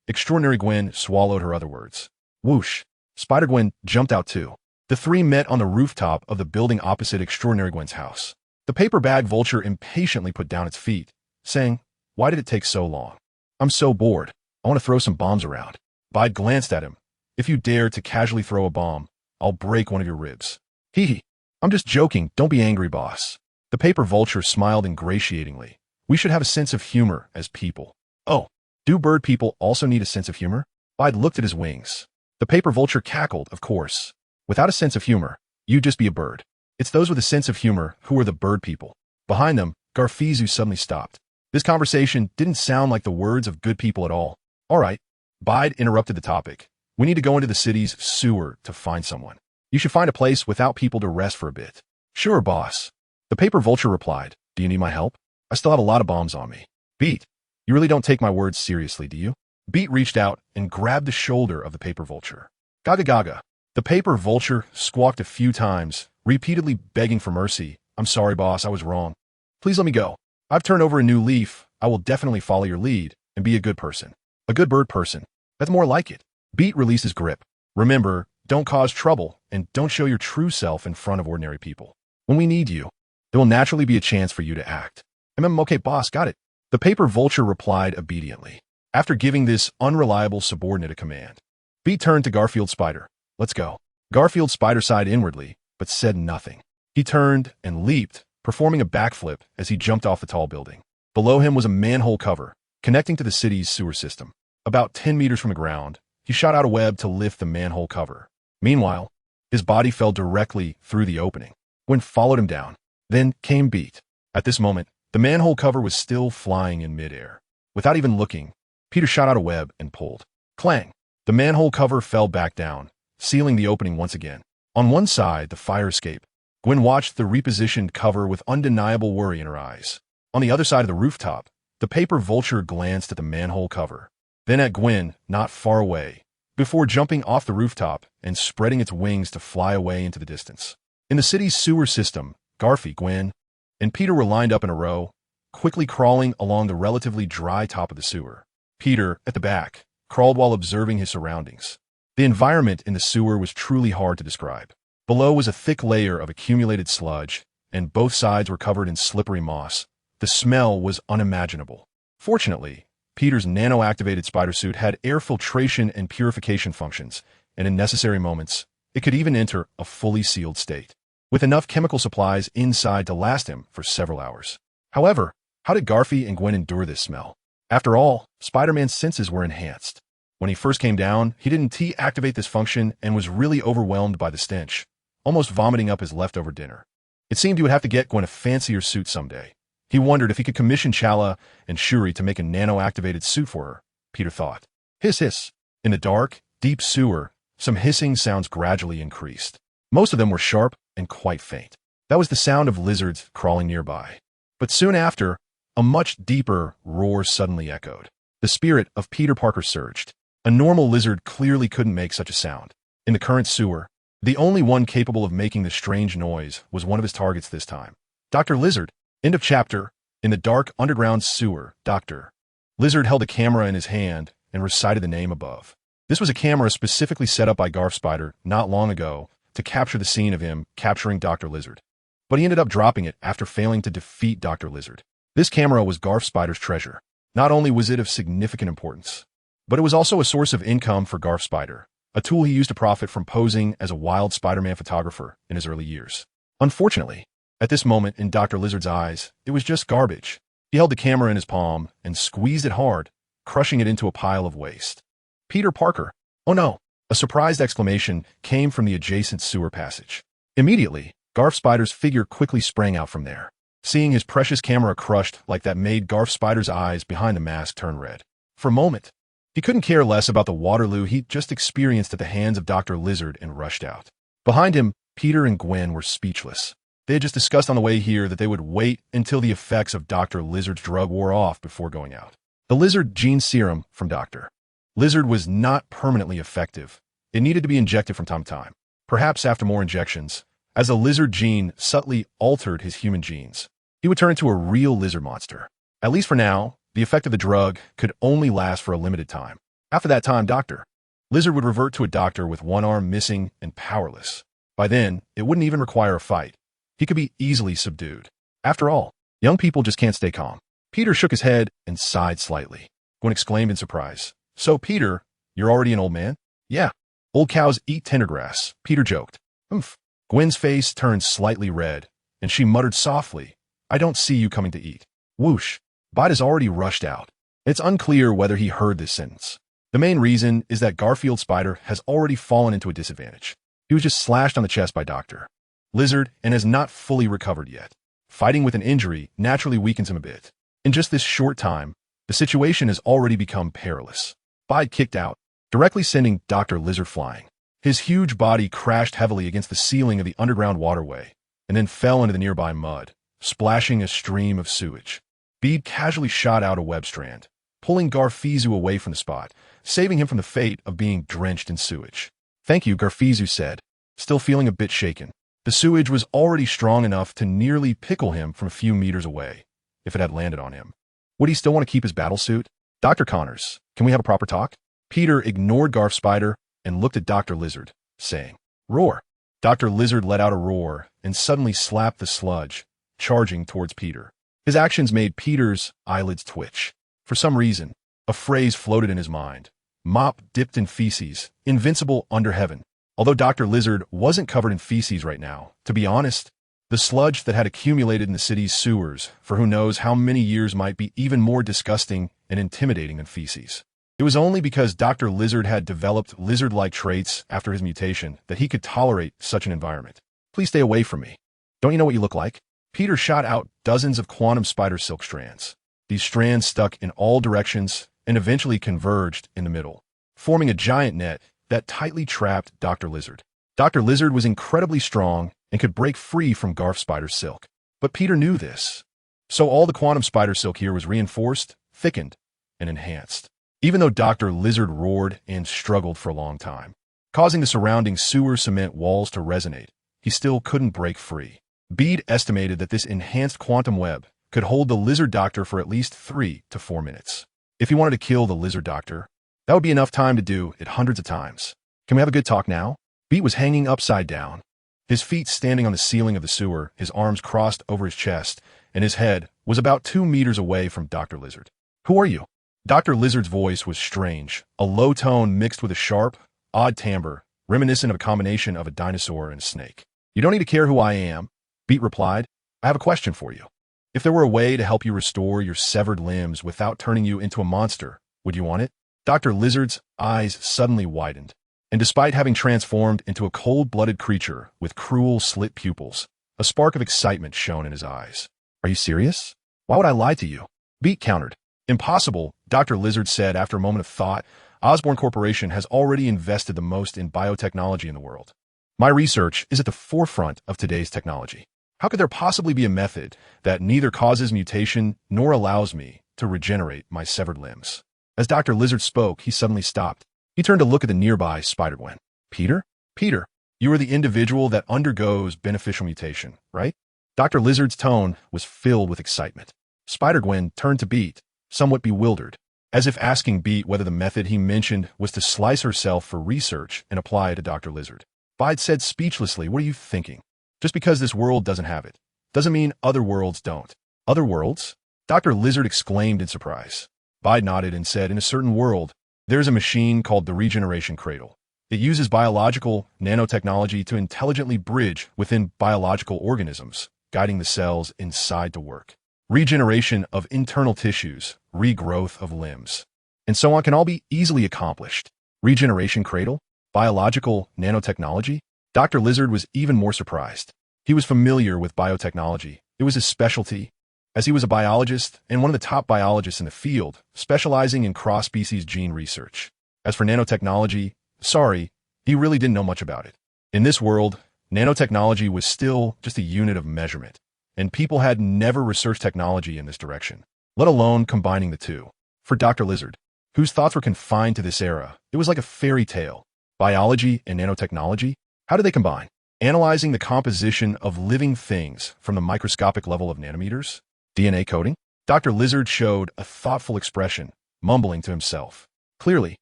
Speaker 1: Extraordinary Gwen swallowed her other words. Whoosh. Spider-Gwen jumped out too. The three met on the rooftop of the building opposite Extraordinary Gwen's house. The paper bag vulture impatiently put down its feet, saying, Why did it take so long? I'm so bored. I want to throw some bombs around. Bide glanced at him. If you dare to casually throw a bomb, I'll break one of your ribs. Hee. I'm just joking. Don't be angry, boss. The paper vulture smiled ingratiatingly. We should have a sense of humor as people. Oh, do bird people also need a sense of humor? Bide looked at his wings. The paper vulture cackled, of course. Without a sense of humor, you'd just be a bird. It's those with a sense of humor who are the bird people. Behind them, Garfizu suddenly stopped. This conversation didn't sound like the words of good people at all. All right. Bide interrupted the topic. We need to go into the city's sewer to find someone. You should find a place without people to rest for a bit. Sure, boss. The paper vulture replied. Do you need my help? I still have a lot of bombs on me. Beat. You really don't take my words seriously, do you? Beat reached out and grabbed the shoulder of the paper vulture. Gaga gaga. The paper vulture squawked a few times, repeatedly begging for mercy. I'm sorry, boss, I was wrong. Please let me go. I've turned over a new leaf. I will definitely follow your lead and be a good person. A good bird person. That's more like it. Beat released his grip. Remember, don't cause trouble and don't show your true self in front of ordinary people. When we need you, there will naturally be a chance for you to act. Okay, boss, got it. The paper vulture replied obediently. After giving this unreliable subordinate a command, Beat turned to Garfield Spider. Let's go. Garfield Spider sighed inwardly, but said nothing. He turned and leaped, performing a backflip as he jumped off the tall building. Below him was a manhole cover, connecting to the city's sewer system. About 10 meters from the ground, he shot out a web to lift the manhole cover. Meanwhile, his body fell directly through the opening. Gwen followed him down. Then came Beat. At this moment, the manhole cover was still flying in midair. Without even looking, Peter shot out a web and pulled. Clang! The manhole cover fell back down, sealing the opening once again. On one side, the fire escape. Gwen watched the repositioned cover with undeniable worry in her eyes. On the other side of the rooftop, the paper vulture glanced at the manhole cover, then at Gwen, not far away, before jumping off the rooftop and spreading its wings to fly away into the distance. In the city's sewer system, Garfy, Gwen, and Peter were lined up in a row, quickly crawling along the relatively dry top of the sewer. Peter, at the back, crawled while observing his surroundings. The environment in the sewer was truly hard to describe. Below was a thick layer of accumulated sludge, and both sides were covered in slippery moss. The smell was unimaginable. Fortunately, Peter's nano-activated spider suit had air filtration and purification functions, and in necessary moments, it could even enter a fully sealed state, with enough chemical supplies inside to last him for several hours. However, how did Garfy and Gwen endure this smell? After all, Spider-Man's senses were enhanced. When he first came down, he didn't T-activate this function and was really overwhelmed by the stench, almost vomiting up his leftover dinner. It seemed he would have to get Gwen a fancier suit someday. He wondered if he could commission Chala and Shuri to make a nano-activated suit for her, Peter thought. Hiss hiss. In the dark, deep sewer, some hissing sounds gradually increased. Most of them were sharp and quite faint. That was the sound of lizards crawling nearby. But soon after, a much deeper roar suddenly echoed. The spirit of Peter Parker surged. A normal lizard clearly couldn't make such a sound. In the current sewer, the only one capable of making the strange noise was one of his targets this time. Dr. Lizard. End of chapter. In the dark underground sewer, Dr. Lizard held a camera in his hand and recited the name above. This was a camera specifically set up by Garf Spider not long ago to capture the scene of him capturing Dr. Lizard. But he ended up dropping it after failing to defeat Dr. Lizard. This camera was Garf Spider's treasure. Not only was it of significant importance, but it was also a source of income for Garf Spider, a tool he used to profit from posing as a wild Spider-Man photographer in his early years. Unfortunately, at this moment in Dr. Lizard's eyes, it was just garbage. He held the camera in his palm and squeezed it hard, crushing it into a pile of waste. Peter Parker. Oh no! A surprised exclamation came from the adjacent sewer passage. Immediately, Garf Spider's figure quickly sprang out from there. Seeing his precious camera crushed like that made Garf Spider's eyes behind the mask turn red. For a moment, he couldn't care less about the Waterloo he'd just experienced at the hands of Dr. Lizard and rushed out. Behind him, Peter and Gwen were speechless. They had just discussed on the way here that they would wait until the effects of Dr. Lizard's drug wore off before going out. The Lizard Gene Serum from Dr. Lizard was not permanently effective. It needed to be injected from time to time, perhaps after more injections, as the lizard gene subtly altered his human genes. He would turn into a real lizard monster. At least for now, the effect of the drug could only last for a limited time. After that time, Dr. Lizard would revert to a doctor with one arm missing and powerless. By then, it wouldn't even require a fight. He could be easily subdued. After all, young people just can't stay calm. Peter shook his head and sighed slightly. Gwen exclaimed in surprise. So, Peter, you're already an old man? Yeah. Old cows eat tender grass, Peter joked. Humph. Gwen's face turned slightly red, and she muttered softly, I don't see you coming to eat. Whoosh. Bite has already rushed out. It's unclear whether he heard this sentence. The main reason is that Garfield Spider has already fallen into a disadvantage. He was just slashed on the chest by Dr. Lizard and has not fully recovered yet. Fighting with an injury naturally weakens him a bit. In just this short time, the situation has already become perilous. Bide kicked out, directly sending Dr. Lizard flying. His huge body crashed heavily against the ceiling of the underground waterway, and then fell into the nearby mud, splashing a stream of sewage. Bede casually shot out a web strand, pulling Garfizu away from the spot, saving him from the fate of being drenched in sewage. Thank you, Garfizu said, still feeling a bit shaken. The sewage was already strong enough to nearly pickle him from a few meters away, if it had landed on him. Would he still want to keep his battlesuit? Dr. Connors, can we have a proper talk? Peter ignored Garf Spider and looked at Dr. Lizard, saying, Roar. Dr. Lizard let out a roar and suddenly slapped the sludge, charging towards Peter. His actions made Peter's eyelids twitch. For some reason, a phrase floated in his mind. Mop dipped in feces, invincible under heaven. Although Dr. Lizard wasn't covered in feces right now, to be honest, the sludge that had accumulated in the city's sewers for who knows how many years might be even more disgusting and intimidating than feces. It was only because Dr. Lizard had developed lizard-like traits after his mutation that he could tolerate such an environment. Please stay away from me. Don't you know what you look like? Peter shot out dozens of quantum spider silk strands. These strands stuck in all directions and eventually converged in the middle, forming a giant net that tightly trapped Dr. Lizard. Dr. Lizard was incredibly strong and could break free from Garf Spider's silk. But Peter knew this. So all the quantum spider silk here was reinforced, thickened, and enhanced. Even though Dr. Lizard roared and struggled for a long time, causing the surrounding sewer cement walls to resonate, he still couldn't break free. Bede estimated that this enhanced quantum web could hold the Lizard Doctor for at least 3 to 4 minutes. If he wanted to kill the Lizard Doctor, that would be enough time to do it hundreds of times. Can we have a good talk now? Bede was hanging upside down, his feet standing on the ceiling of the sewer, his arms crossed over his chest, and his head was about 2 meters away from Dr. Lizard. Who are you? Dr. Lizard's voice was strange, a low tone mixed with a sharp, odd timbre, reminiscent of a combination of a dinosaur and a snake. You don't need to care who I am, Bede replied. I have a question for you. If there were a way to help you restore your severed limbs without turning you into a monster, would you want it? Dr. Lizard's eyes suddenly widened, and despite having transformed into a cold-blooded creature with cruel slit pupils, a spark of excitement shone in his eyes. Are you serious? Why would I lie to you? Bede countered. Impossible, Dr. Lizard said after a moment of thought. Osborn Corporation has already invested the most in biotechnology in the world. My research is at the forefront of today's technology. How could there possibly be a method that neither causes mutation nor allows me to regenerate my severed limbs? As Dr. Lizard spoke, he suddenly stopped. He turned to look at the nearby Spider-Gwen. Peter? Peter, you are the individual that undergoes beneficial mutation, right? Dr. Lizard's tone was filled with excitement. Spider-Gwen turned to Bede, somewhat bewildered, as if asking Bede whether the method he mentioned was to slice herself for research and apply it to Dr. Lizard. Bede said speechlessly, what are you thinking? Just because this world doesn't have it, doesn't mean other worlds don't. Other worlds? Dr. Lizard exclaimed in surprise. Bede nodded and said, in a certain world, there is a machine called the Regeneration Cradle. It uses biological nanotechnology to intelligently bridge within biological organisms, guiding the cells inside to work. Regeneration of internal tissues, regrowth of limbs, and so on can all be easily accomplished. Regeneration cradle, biological nanotechnology. Dr. Lizard was even more surprised. He was familiar with biotechnology. It was his specialty, as he was a biologist and one of the top biologists in the field, specializing in cross-species gene research. As for nanotechnology, sorry, he really didn't know much about it. In this world, nanotechnology was still just a unit of measurement, and people had never researched technology in this direction, let alone combining the two. For Dr. Lizard, whose thoughts were confined to this era, it was like a fairy tale. Biology and nanotechnology? How do they combine? Analyzing the composition of living things from the microscopic level of nanometers? DNA coding? Dr. Lizard showed a thoughtful expression, mumbling to himself. Clearly,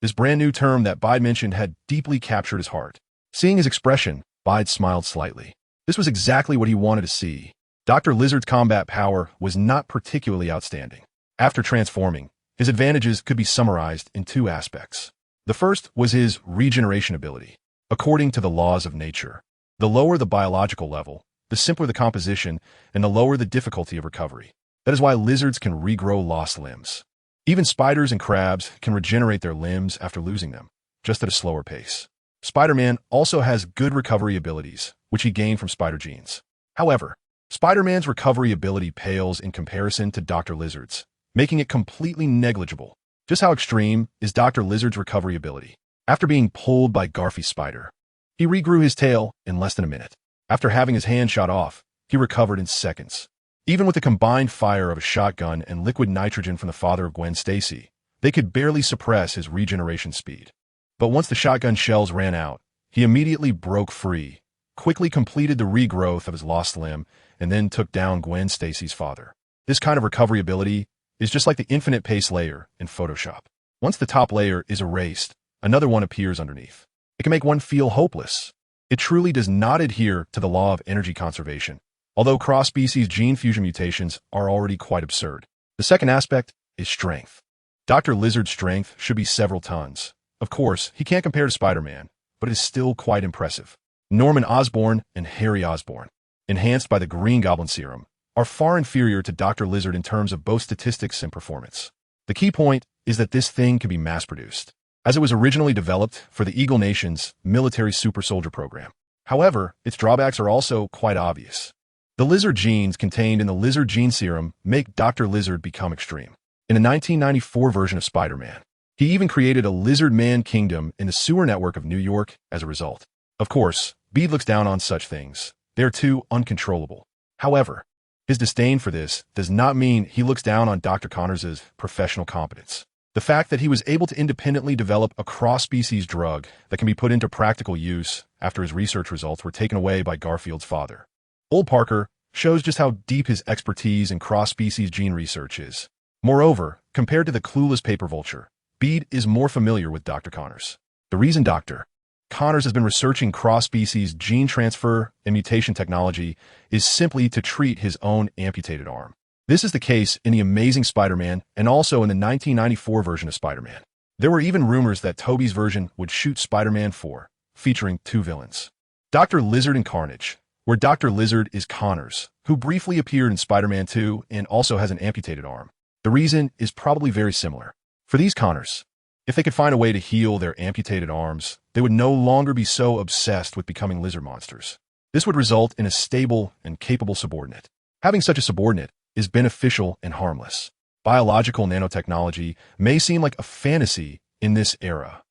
Speaker 1: this brand new term that Bide mentioned had deeply captured his heart. Seeing his expression, Bide smiled slightly. This was exactly what he wanted to see. Dr. Lizard's combat power was not particularly outstanding. After transforming, his advantages could be summarized in two aspects. The first was his regeneration ability. According to the laws of nature, the lower the biological level, the simpler the composition, and the lower the difficulty of recovery. That is why lizards can regrow lost limbs. Even spiders and crabs can regenerate their limbs after losing them, just at a slower pace. Spider-Man also has good recovery abilities, which he gained from spider genes. However, Spider-Man's recovery ability pales in comparison to Dr. Lizard's, making it completely negligible. Just how extreme is Dr. Lizard's recovery ability? After being pulled by Garfie's spider, he regrew his tail in less than a minute. After having his hand shot off, he recovered in seconds. Even with the combined fire of a shotgun and liquid nitrogen from the father of Gwen Stacy, they could barely suppress his regeneration speed. But once the shotgun shells ran out, he immediately broke free, quickly completed the regrowth of his lost limb, and then took down Gwen Stacy's father. This kind of recovery ability is just like the infinite pace layer in Photoshop. Once the top layer is erased, another one appears underneath. It can make one feel hopeless. It truly does not adhere to the law of energy conservation, although cross-species gene fusion mutations are already quite absurd. The second aspect is strength. Dr. Lizard's strength should be several tons. Of course, he can't compare to Spider-Man, but it is still quite impressive. Norman Osborn and Harry Osborn, enhanced by the Green Goblin serum, are far inferior to Dr. Lizard in terms of both statistics and performance. The key point is that this thing can be mass-produced, as it was originally developed for the Eagle Nation's military super soldier program. However, its drawbacks are also quite obvious. The lizard genes contained in the lizard gene serum make Dr. Lizard become extreme. In the 1994 version of Spider-Man, he even created a lizard-man kingdom in the sewer network of New York as a result. Of course, Bede looks down on such things. They are too uncontrollable. However, his disdain for this does not mean he looks down on Dr. Connors' professional competence. The fact that he was able to independently develop a cross-species drug that can be put into practical use after his research results were taken away by Garfield's father. Old Parker shows just how deep his expertise in cross-species gene research is. Moreover, compared to the clueless paper vulture, Bede is more familiar with Dr. Connors. The reason Dr. Connors has been researching cross-species gene transfer and mutation technology is simply to treat his own amputated arm. This is the case in The Amazing Spider-Man and also in the 1994 version of Spider-Man. There were even rumors that Tobey's version would shoot Spider-Man 4, featuring two villains. Dr. Lizard and Carnage, where Dr. Lizard is Connors, who briefly appeared in Spider-Man 2 and also has an amputated arm. The reason is probably very similar. For these Connors, if they could find a way to heal their amputated arms, they would no longer be so obsessed with becoming lizard monsters. This would result in a stable and capable subordinate. Having such a subordinate is beneficial and harmless. Biological nanotechnology may seem like a fantasy in this era,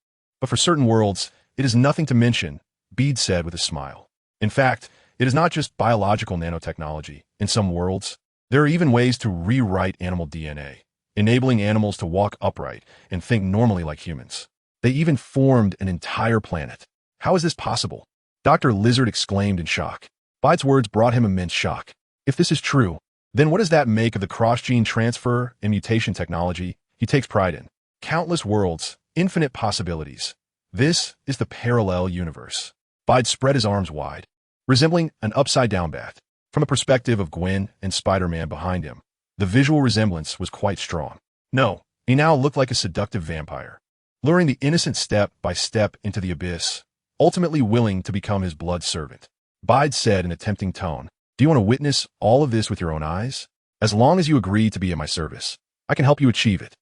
Speaker 1: but for certain worlds, it is nothing to mention, Bede said with a smile. In fact, it is not just biological nanotechnology. In some worlds, there are even ways to rewrite animal DNA, enabling animals to walk upright and think normally like humans. They even formed an entire planet. How is this possible? Dr. Lizard exclaimed in shock. Bede's words brought him immense shock. If this is true, then what does that make of the cross-gene transfer and mutation technology he takes pride in? Countless worlds, infinite possibilities. This is the parallel universe. Bede spread his arms wide, resembling an upside-down bat. From the perspective of Gwen and Spider-Man behind him, the visual resemblance was quite strong. No, he now looked like a seductive vampire. luring the innocent step by step into the abyss, ultimately willing to become his blood servant. Bide said in a tempting tone, "Do you want to witness all of this with your own eyes? As long as you agree to be at my service, I can help you achieve it."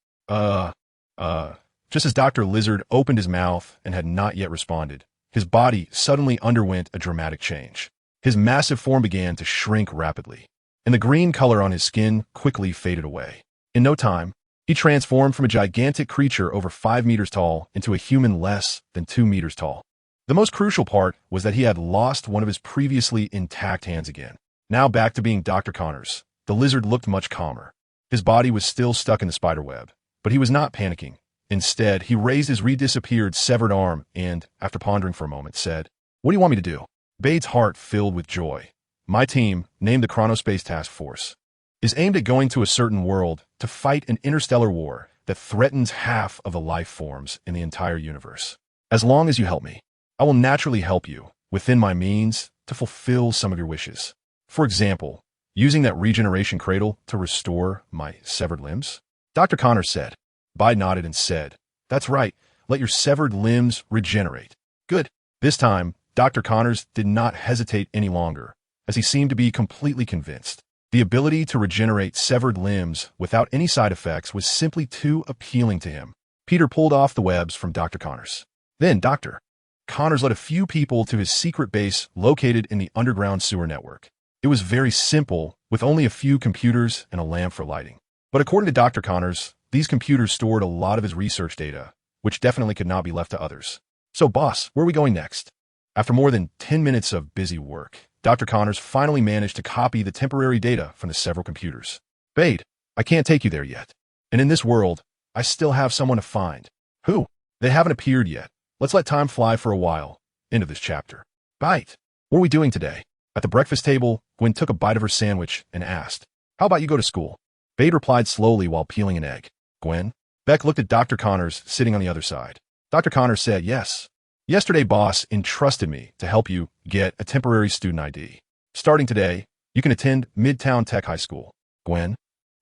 Speaker 1: Just as Dr. Lizard opened his mouth and had not yet responded, his body suddenly underwent a dramatic change. His massive form began to shrink rapidly, and the green color on his skin quickly faded away. In no time, he transformed from a gigantic creature over 5 meters tall into a human less than 2 meters tall. The most crucial part was that he had lost one of his previously intact hands again. Now back to being Dr. Connors, the lizard looked much calmer. His body was still stuck in the spiderweb, but he was not panicking. Instead, he raised his redisappeared severed arm and, after pondering for a moment, said, "What do you want me to do?" Bade's heart filled with joy. "My team, named the Chronospace Task Force, is aimed at going to a certain world to fight an interstellar war that threatens half of the life forms in the entire universe. As long as you help me, I will naturally help you, within my means, to fulfill some of your wishes. For example, using that regeneration cradle to restore my severed limbs." Dr. Connors said. Bide nodded and said, "That's right. Let your severed limbs regenerate." "Good." This time, Dr. Connors did not hesitate any longer, as he seemed to be completely convinced. The ability to regenerate severed limbs without any side effects was simply too appealing to him. Peter pulled off the webs from Dr. Connors. Then Dr. Connors led a few people to his secret base located in the underground sewer network. It was very simple, with only a few computers and a lamp for lighting. But according to Dr. Connors, these computers stored a lot of his research data, which definitely could not be left to others. "So, boss, where are we going next?" After more than 10 minutes of busy work, Dr. Connors finally managed to copy the temporary data from the several computers. "Bade, I can't take you there yet. And in this world, I still have someone to find." "Who?" "They haven't appeared yet. Let's let time fly for a while." End of this chapter. Bite. What are we doing today? At the breakfast table, Gwen took a bite of her sandwich and asked, "How about you go to school?" Bade replied slowly while peeling an egg. "Gwen?" Beck looked at Dr. Connors sitting on the other side. Dr. Connors said, "Yes. Yesterday, boss entrusted me to help you get a temporary student ID. Starting today, you can attend Midtown Tech High School." "Gwen,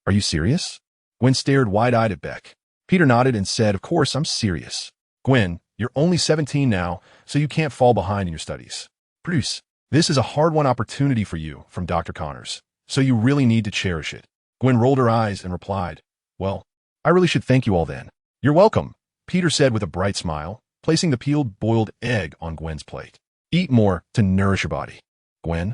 Speaker 1: are you serious?" Gwen stared wide-eyed at Beck. Peter nodded and said, "Of course, I'm serious. Gwen, you're only 17 now, so you can't fall behind in your studies. Bruce, this is a hard-won opportunity for you from Dr. Connors, so you really need to cherish it." Gwen rolled her eyes and replied, "Well, I really should thank you all then." "You're welcome," Peter said with a bright smile, placing the peeled boiled egg on Gwen's plate. "Eat more to nourish your body, Gwen."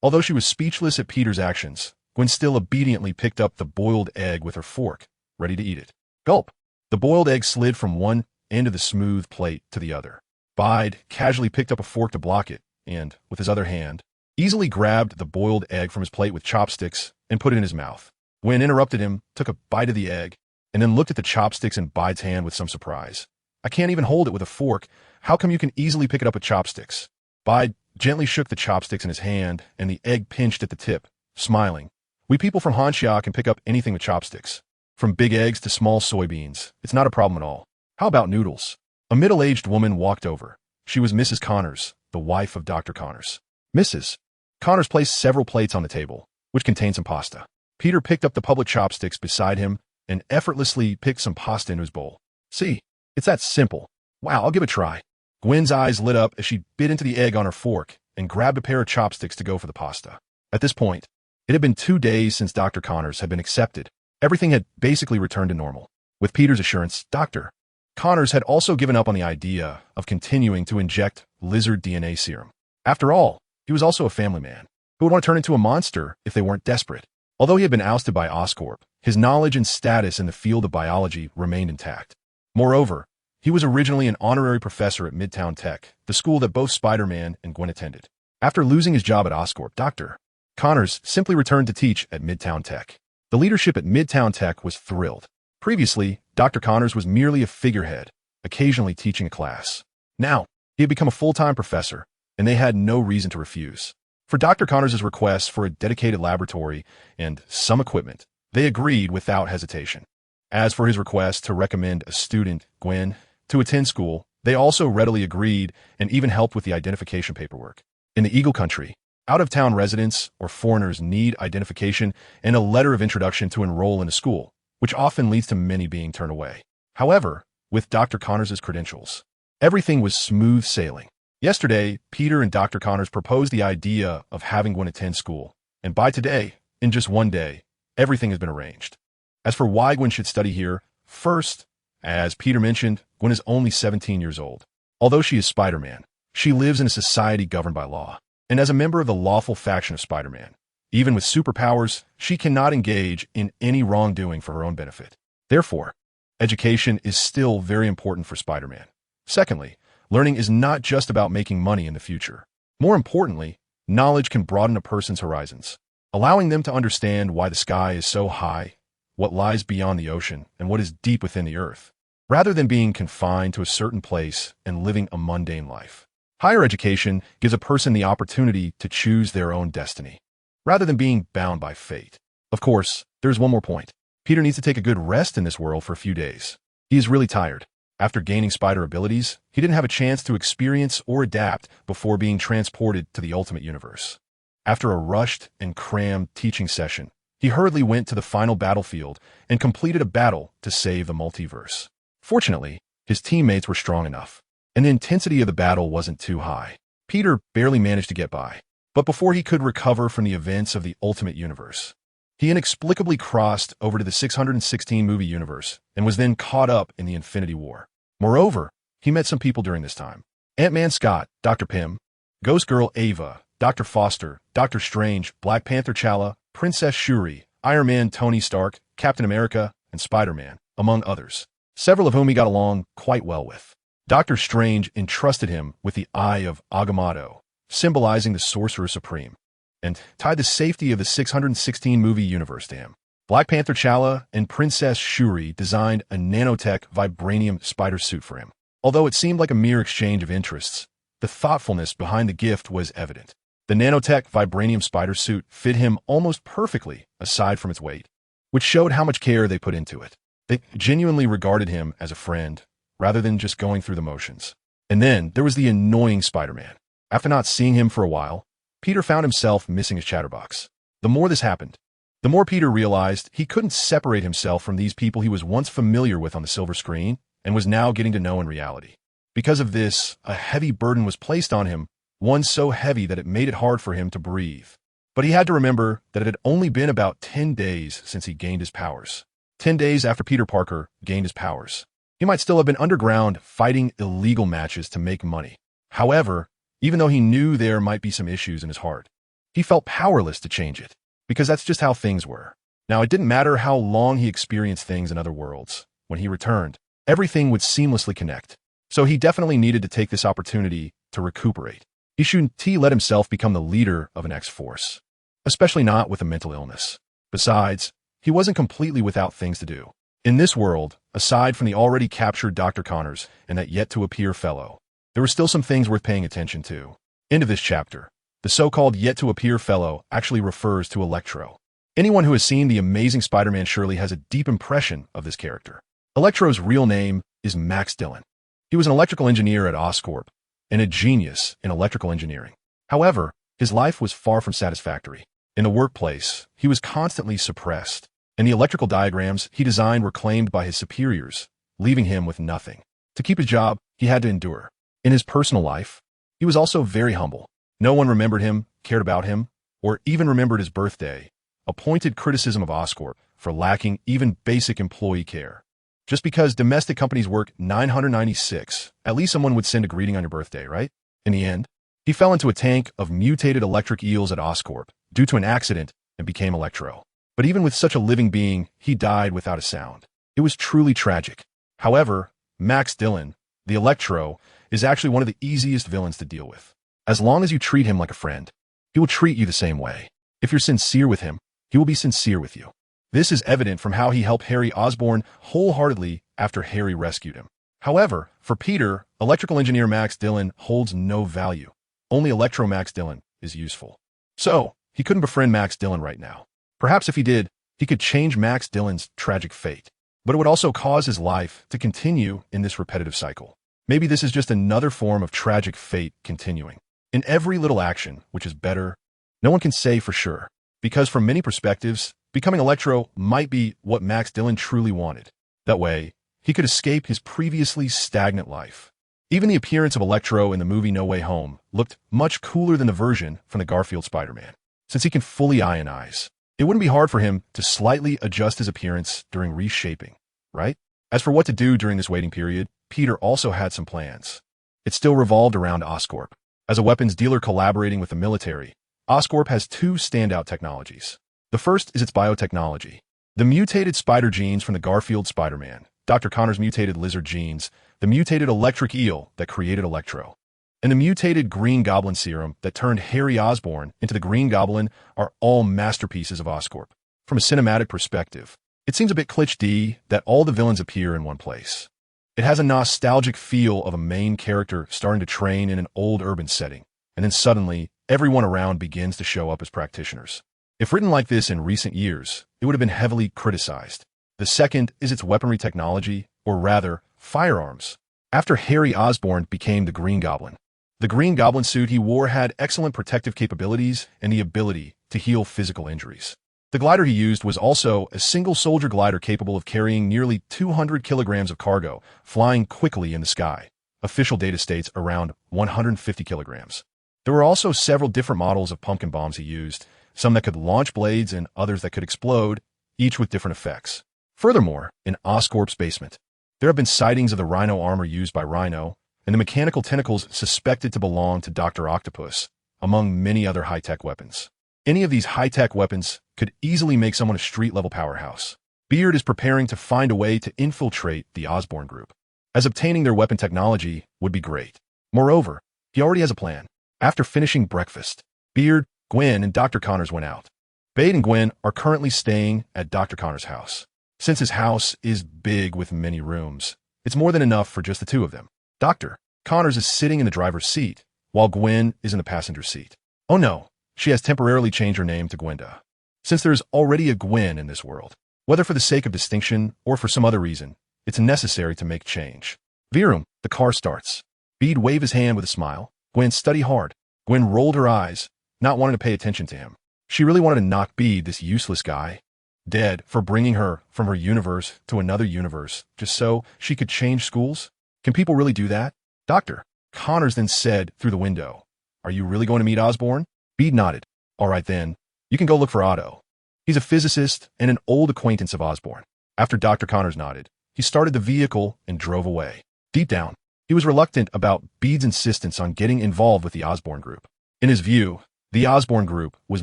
Speaker 1: Although she was speechless at Peter's actions, Gwen still obediently picked up the boiled egg with her fork, ready to eat it. Gulp. The boiled egg slid from one end of the smooth plate to the other. Bide casually picked up a fork to block it, and, with his other hand, easily grabbed the boiled egg from his plate with chopsticks and put it in his mouth. Gwen interrupted him, took a bite of the egg, and then looked at the chopsticks in Bide's hand with some surprise. "I can't even hold it with a fork. How come you can easily pick it up with chopsticks?" Bide gently shook the chopsticks in his hand, and the egg pinched at the tip, smiling. "We people from Hanxia can pick up anything with chopsticks. From big eggs to small soybeans. It's not a problem at all. How about noodles?" A middle-aged woman walked over. She was Mrs. Connors, the wife of Dr. Connors. Mrs. Connors placed several plates on the table, which contained some pasta. Peter picked up the public chopsticks beside him and effortlessly picked some pasta into his bowl. "See, it's that simple. Wow, I'll give it a try." Gwen's eyes lit up as she bit into the egg on her fork and grabbed a pair of chopsticks to go for the pasta. At this point, it had been 2 days since Dr. Connors had been accepted. Everything had basically returned to normal. With Peter's assurance, Dr. Connors had also given up on the idea of continuing to inject lizard DNA serum. After all, he was also a family man who would want to turn into a monster if they weren't desperate. Although he had been ousted by Oscorp, his knowledge and status in the field of biology remained intact. Moreover, he was originally an honorary professor at Midtown Tech, the school that both Spider-Man and Gwen attended. After losing his job at Oscorp, Dr. Connors simply returned to teach at Midtown Tech. The leadership at Midtown Tech was thrilled. Previously, Dr. Connors was merely a figurehead, occasionally teaching a class. Now, he had become a full-time professor, and they had no reason to refuse. For Dr. Connors' request for a dedicated laboratory and some equipment, they agreed without hesitation. As for his request to recommend a student, Gwen, to attend school, they also readily agreed and even helped with the identification paperwork. In the Eagle Country, out-of-town residents or foreigners need identification and a letter of introduction to enroll in a school, which often leads to many being turned away. However, with Dr. Connors' credentials. Everything was smooth sailing. Yesterday, Peter and Dr. Connors proposed the idea of having Gwen attend school, and by today, in just one day, everything has been arranged. As for why Gwen should study here, first, as Peter mentioned, Gwen is only 17 years old. Although she is Spider-Man, she lives in a society governed by law, and as a member of the lawful faction of Spider-Man, even with superpowers, she cannot engage in any wrongdoing for her own benefit. Therefore, education is still very important for Spider-Man. Secondly, learning is not just about making money in the future. More importantly, knowledge can broaden a person's horizons, allowing them to understand why the sky is so high, what lies beyond the ocean, and what is deep within the earth, rather than being confined to a certain place and living a mundane life. Higher education gives a person the opportunity to choose their own destiny, rather than being bound by fate. Of course, there's one more point. Peter needs to take a good rest in this world for a few days. He is really tired. After gaining spider abilities, he didn't have a chance to experience or adapt before being transported to the Ultimate Universe. After a rushed and crammed teaching session, he hurriedly went to the final battlefield and completed a battle to save the multiverse. Fortunately, his teammates were strong enough, and the intensity of the battle wasn't too high. Peter barely managed to get by, but before he could recover from the events of the Ultimate Universe, he inexplicably crossed over to the 616 movie universe and was then caught up in the Infinity War. Moreover, he met some people during this time. Ant-Man Scott, Dr. Pym, Ghost Girl Ava, Dr. Foster, Dr. Strange, Black Panther T'Challa, Princess Shuri, Iron Man Tony Stark, Captain America, and Spider-Man, among others, several of whom he got along quite well with. Dr. Strange entrusted him with the Eye of Agamotto, symbolizing the Sorcerer Supreme, and tied the safety of the 616 movie universe to him. Black Panther T'Challa and Princess Shuri designed a nanotech vibranium spider suit for him. Although it seemed like a mere exchange of interests, the thoughtfulness behind the gift was evident. The nanotech vibranium spider suit fit him almost perfectly, aside from its weight, which showed how much care they put into it. They genuinely regarded him as a friend, rather than just going through the motions. And then there was the annoying Spider-Man. After not seeing him for a while, Peter found himself missing his chatterbox. The more this happened, the more Peter realized he couldn't separate himself from these people he was once familiar with on the silver screen and was now getting to know in reality. Because of this, a heavy burden was placed on him, one so heavy that it made it hard for him to breathe. But he had to remember that it had only been about 10 days since he gained his powers. 10 days after Peter Parker gained his powers. He might still have been underground fighting illegal matches to make money. However, even though he knew there might be some issues in his heart, he felt powerless to change it, because that's just how things were. Now, it didn't matter how long he experienced things in other worlds. When he returned, everything would seamlessly connect. So he definitely needed to take this opportunity to recuperate. He shouldn't let himself become the leader of an X-Force, especially not with a mental illness. Besides, he wasn't completely without things to do. In this world, aside from the already captured Dr. Connors and that yet-to-appear fellow, there were still some things worth paying attention to. End of this chapter. The so-called yet-to-appear fellow actually refers to Electro. Anyone who has seen The Amazing Spider-Man surely has a deep impression of this character. Electro's real name is Max Dillon. He was an electrical engineer at Oscorp and a genius in electrical engineering. However, his life was far from satisfactory. In the workplace, he was constantly suppressed, and the electrical diagrams he designed were claimed by his superiors, leaving him with nothing. To keep his job, he had to endure. In his personal life, he was also very humble. No one remembered him, cared about him, or even remembered his birthday, a pointed criticism of Oscorp for lacking even basic employee care. Just because domestic companies work 996, at least someone would send a greeting on your birthday, right? In the end, he fell into a tank of mutated electric eels at Oscorp due to an accident and became Electro. But even with such a living being, he died without a sound. It was truly tragic. However, Max Dillon, the Electro, is actually one of the easiest villains to deal with. As long as you treat him like a friend, he will treat you the same way. If you're sincere with him, he will be sincere with you. This is evident from how he helped Harry Osborn wholeheartedly after Harry rescued him. However, for Peter, electrical engineer Max Dillon holds no value. Only Electro Max Dillon is useful. So, he couldn't befriend Max Dillon right now. Perhaps if he did, he could change Max Dillon's tragic fate. But it would also cause his life to continue in this repetitive cycle. Maybe this is just another form of tragic fate continuing. In every little action, which is better, no one can say for sure. Because from many perspectives, becoming Electro might be what Max Dillon truly wanted. That way, he could escape his previously stagnant life. Even the appearance of Electro in the movie No Way Home looked much cooler than the version from the Garfield Spider-Man. Since he can fully ionize, it wouldn't be hard for him to slightly adjust his appearance during reshaping, right? As for what to do during this waiting period, Peter also had some plans. It still revolved around Oscorp. As a weapons dealer collaborating with the military, Oscorp has two standout technologies. The first is its biotechnology. The mutated spider genes from the Garfield Spider-Man, Dr. Connor's mutated lizard genes, the mutated electric eel that created Electro, and the mutated Green Goblin serum that turned Harry Osborn into the Green Goblin are all masterpieces of Oscorp. From a cinematic perspective, it seems a bit cliché that all the villains appear in one place. It has a nostalgic feel of a main character starting to train in an old urban setting, and then suddenly, everyone around begins to show up as practitioners. If written like this in recent years, it would have been heavily criticized. The second is its weaponry technology, or rather, firearms. After Harry Osborn became the Green Goblin, the Green Goblin suit he wore had excellent protective capabilities and the ability to heal physical injuries. The glider he used was also a single-soldier glider capable of carrying nearly 200 kilograms of cargo, flying quickly in the sky. Official data states around 150 kilograms. There were also several different models of pumpkin bombs he used, some that could launch blades and others that could explode, each with different effects. Furthermore, in Oscorp's basement, there have been sightings of the Rhino armor used by Rhino and the mechanical tentacles suspected to belong to Dr. Octopus, among many other high-tech weapons. Any of these high-tech weapons could easily make someone a street-level powerhouse. Beard is preparing to find a way to infiltrate the Osborn group, as obtaining their weapon technology would be great. Moreover, he already has a plan. After finishing breakfast, Beard, Gwen, and Dr. Connors went out. Bade and Gwen are currently staying at Dr. Connors' house. Since his house is big with many rooms, it's more than enough for just the two of them. Dr. Connors is sitting in the driver's seat, while Gwen is in the passenger seat. Oh no, she has temporarily changed her name to Gwenda. Since there is already a Gwen in this world, whether for the sake of distinction or for some other reason, it's necessary to make change. Virum, the car starts. Bede waved his hand with a smile. Gwen, study hard. Gwen rolled her eyes, not wanting to pay attention to him. She really wanted to knock Bede, this useless guy, dead for bringing her from her universe to another universe just so she could change schools. Can people really do that? Dr. Connors then said through the window, "Are you really going to meet Osborn?" Bede nodded. "All right then, you can go look for Otto. He's a physicist and an old acquaintance of Osborn." After Dr. Connors nodded, he started the vehicle and drove away. Deep down, he was reluctant about Bede's insistence on getting involved with the Osborn group. In his view, the Osborn group was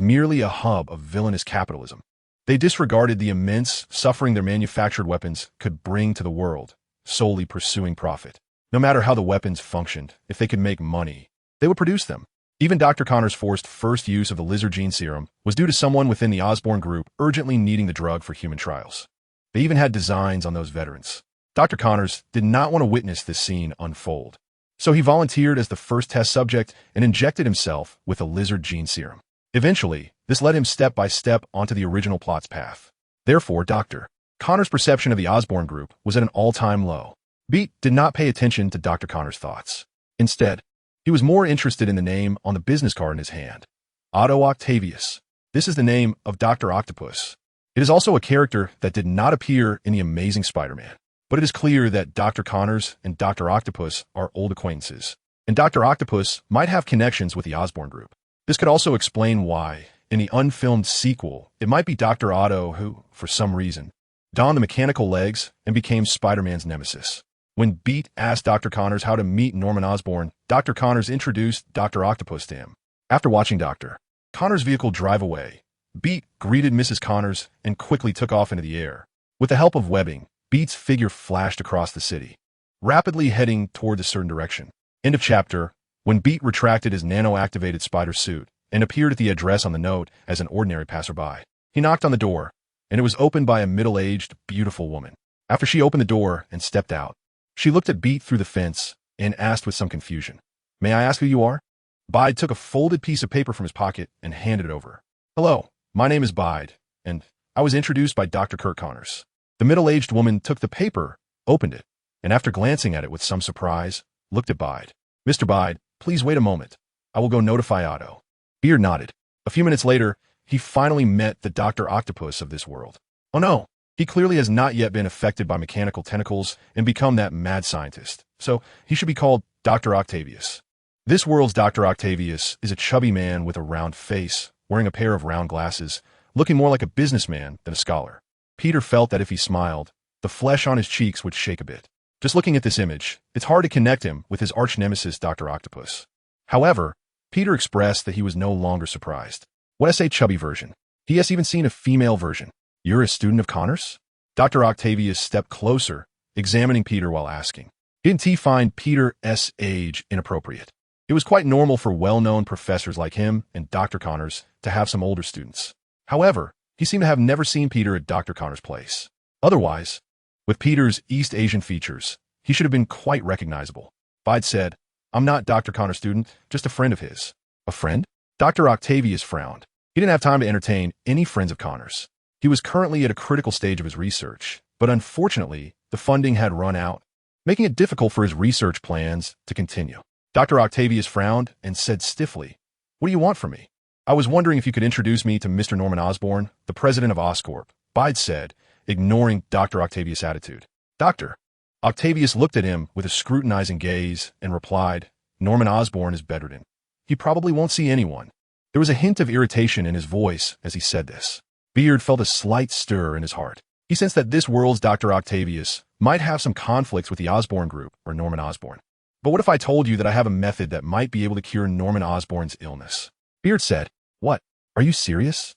Speaker 1: merely a hub of villainous capitalism. They disregarded the immense suffering their manufactured weapons could bring to the world, solely pursuing profit. No matter how the weapons functioned, if they could make money, they would produce them. Even Dr. Connors' forced first use of the lizard gene serum was due to someone within the Osborn group urgently needing the drug for human trials. They even had designs on those veterans. Dr. Connors did not want to witness this scene unfold, so he volunteered as the first test subject and injected himself with a lizard gene serum. Eventually, this led him step by step onto the original plot's path. Therefore, Dr. Connors' perception of the Osborn group was at an all-time low. Bede did not pay attention to Dr. Connors' thoughts. Instead, he was more interested in the name on the business card in his hand. Otto Octavius. This is the name of Dr. Octopus. It is also a character that did not appear in The Amazing Spider-Man. But it is clear that Dr. Connors and Dr. Octopus are old acquaintances, and Dr. Octopus might have connections with the Osborn group. This could also explain why, in the unfilmed sequel, it might be Dr. Otto who, for some reason, donned the mechanical legs and became Spider-Man's nemesis. When Bede asked Dr. Connors how to meet Norman Osborn, Dr. Connors introduced Dr. Octopus to him. After watching Dr. Connors' vehicle drive away, Bede greeted Mrs. Connors and quickly took off into the air. With the help of webbing, Bede's figure flashed across the city, rapidly heading toward a certain direction. End of chapter. When Bede retracted his nano-activated spider suit and appeared at the address on the note as an ordinary passerby, he knocked on the door, and it was opened by a middle-aged, beautiful woman. After she opened the door and stepped out, she looked at Bede through the fence and asked with some confusion, "May I ask who you are?" Bede took a folded piece of paper from his pocket and handed it over. "Hello, my name is Bede, and I was introduced by Dr. Kurt Connors." The middle-aged woman took the paper, opened it, and after glancing at it with some surprise, looked at Bede. "Mr. Bede, please wait a moment. I will go notify Otto." Beard nodded. A few minutes later, he finally met the Dr. Octopus of this world. "Oh no, He clearly has not yet been affected by mechanical tentacles and become that mad scientist, so he should be called Dr. Octavius. This world's Dr. Octavius is a chubby man with a round face, wearing a pair of round glasses, looking more like a businessman than a scholar. Peter felt that if he smiled, the flesh on his cheeks would shake a bit. Just looking at this image, it's hard to connect him with his arch-nemesis Dr. Octopus. However, Peter expressed that he was no longer surprised. When I say chubby version, he has even seen a female version. You're a student of Connor's? Dr. Octavius stepped closer, examining Peter while asking. Didn't he find Peter's age inappropriate? It was quite normal for well-known professors like him and Dr. Connors to have some older students. However, he seemed to have never seen Peter at Dr. Connors' place. Otherwise, with Peter's East Asian features, he should have been quite recognizable. Bide said, I'm not Dr. Connor's student, just a friend of his. A friend? Dr. Octavius frowned. He didn't have time to entertain any friends of Connor's. He was currently at a critical stage of his research, but unfortunately, the funding had run out, making it difficult for his research plans to continue. Dr. Octavius frowned and said stiffly, What do you want from me? I was wondering if you could introduce me to Mr. Norman Osborn, the president of Oscorp, Bide said, ignoring Dr. Octavius' attitude. Doctor. Octavius looked at him with a scrutinizing gaze and replied, Norman Osborn is bedridden. He probably won't see anyone. There was a hint of irritation in his voice as he said this. Beard felt a slight stir in his heart. He sensed that this world's Dr. Octavius might have some conflicts with the Osborn Group or Norman Osborn. But what if I told you that I have a method that might be able to cure Norman Osborn's illness? Beard said, What? Are you serious?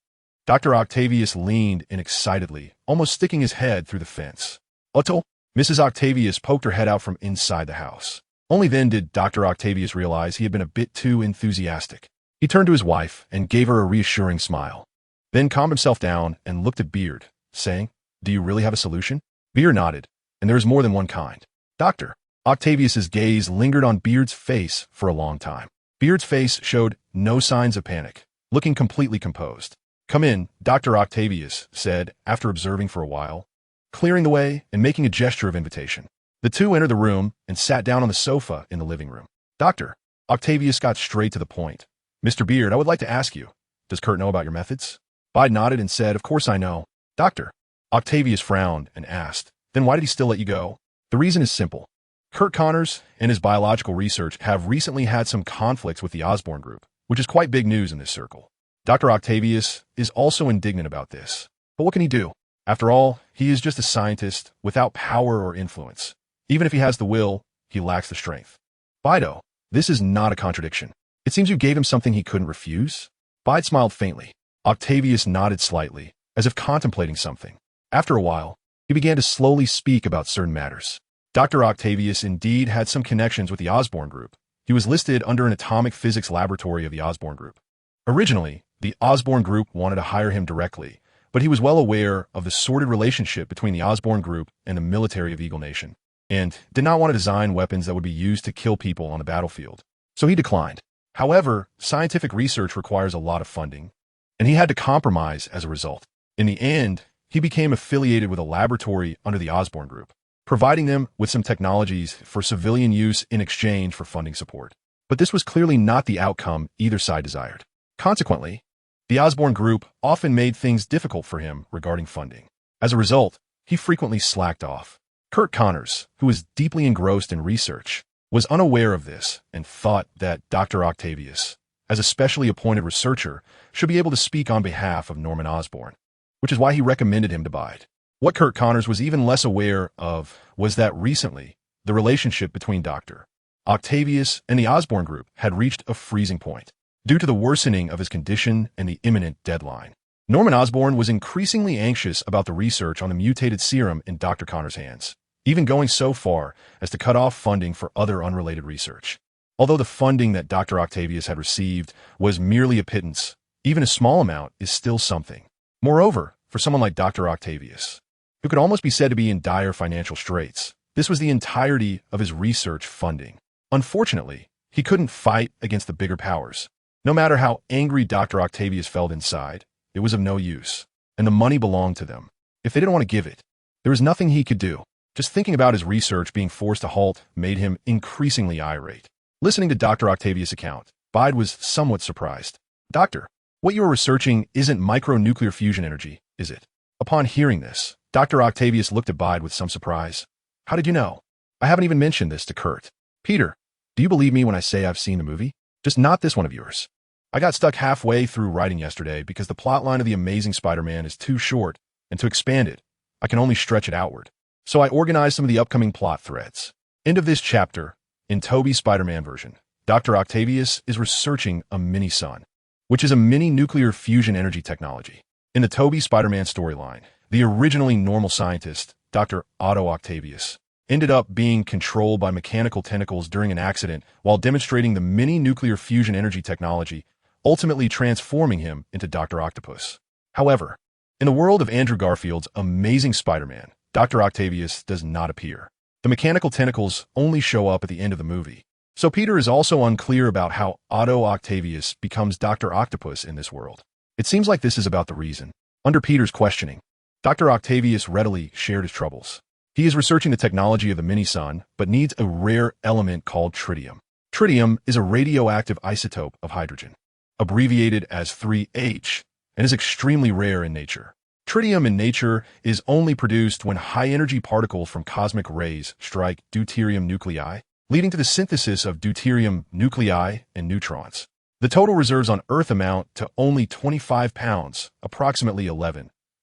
Speaker 1: Dr. Octavius leaned in excitedly, almost sticking his head through the fence. Otto? Mrs. Octavius poked her head out from inside the house. Only then did Dr. Octavius realize he had been a bit too enthusiastic. He turned to his wife and gave her a reassuring smile, then calmed himself down and looked at Beard, saying, Do you really have a solution? Beard nodded, and there is more than one kind. Doctor. Octavius's gaze lingered on Beard's face for a long time. Beard's face showed no signs of panic, looking completely composed. Come in, Dr. Octavius said after observing for a while, clearing the way and making a gesture of invitation. The two entered the room and sat down on the sofa in the living room. Doctor. Octavius got straight to the point. Mr. Beard, I would like to ask you, does Kurt know about your methods? Bide nodded and said, Of course I know. Doctor. Octavius frowned and asked, Then why did he still let you go? The reason is simple. Kurt Connors and his biological research have recently had some conflicts with the Osborn Group, which is quite big news in this circle. Dr. Octavius is also indignant about this. But what can he do? After all, he is just a scientist without power or influence. Even if he has the will, he lacks the strength. Bido, this is not a contradiction. It seems you gave him something he couldn't refuse. Bide smiled faintly. Octavius nodded slightly, as if contemplating something. After a while, he began to slowly speak about certain matters. Dr. Octavius indeed had some connections with the Osborn Group. He was listed under an atomic physics laboratory of the Osborn Group. Originally, the Osborn Group wanted to hire him directly, but he was well aware of the sordid relationship between the Osborn Group and the military of Eagle Nation, and did not want to design weapons that would be used to kill people on the battlefield. So he declined. However, scientific research requires a lot of funding, and he had to compromise as a result. In the end, he became affiliated with a laboratory under the Osborn Group, providing them with some technologies for civilian use in exchange for funding support. But this was clearly not the outcome either side desired. Consequently, the Osborn Group often made things difficult for him regarding funding. As a result, he frequently slacked off. Kurt Connors, who was deeply engrossed in research, was unaware of this and thought that Dr. Octavius, as a specially appointed researcher, should be able to speak on behalf of Norman Osborn, which is why he recommended him to Bide. What Kurt Connors was even less aware of was that recently, the relationship between Dr. Octavius and the Osborn Group had reached a freezing point due to the worsening of his condition and the imminent deadline. Norman Osborn was increasingly anxious about the research on the mutated serum in Dr. Connors' hands, even going so far as to cut off funding for other unrelated research. Although the funding that Dr. Octavius had received was merely a pittance, even a small amount is still something. Moreover, for someone like Dr. Octavius, who could almost be said to be in dire financial straits, this was the entirety of his research funding. Unfortunately, he couldn't fight against the bigger powers. No matter how angry Dr. Octavius felt inside, it was of no use, and the money belonged to them. If they didn't want to give it, there was nothing he could do. Just thinking about his research being forced to halt made him increasingly irate. Listening to Dr. Octavius' account, Bide was somewhat surprised. Doctor, what you are researching isn't micronuclear fusion energy, is it? Upon hearing this, Dr. Octavius looked at Bide with some surprise. How did you know? I haven't even mentioned this to Kurt. Peter, do you believe me when I say I've seen the movie? Just not this one of yours. I got stuck halfway through writing yesterday because the plotline of The Amazing Spider-Man is too short, and to expand it, I can only stretch it outward. So I organized some of the upcoming plot threads. End of this chapter, in Tobey's Spider-Man version, Dr. Octavius is researching a mini-sun, which is a mini-nuclear fusion energy technology. In the Tobey Spider-Man storyline, the originally normal scientist, Dr. Otto Octavius, ended up being controlled by mechanical tentacles during an accident while demonstrating the mini-nuclear fusion energy technology, ultimately transforming him into Dr. Octopus. However, in the world of Andrew Garfield's Amazing Spider-Man, Dr. Octavius does not appear. The mechanical tentacles only show up at the end of the movie. So Peter is also unclear about how Otto Octavius becomes Dr. Octopus in this world. It seems like this is about the reason. Under Peter's questioning, Dr. Octavius readily shared his troubles. He is researching the technology of the mini-sun, but needs a rare element called tritium. Tritium is a radioactive isotope of hydrogen, abbreviated as 3H, and is extremely rare in nature. Tritium in nature is only produced when high-energy particles from cosmic rays strike deuterium nuclei, leading to the synthesis of deuterium nuclei and neutrons. The total reserves on Earth amount to only 25 pounds, approximately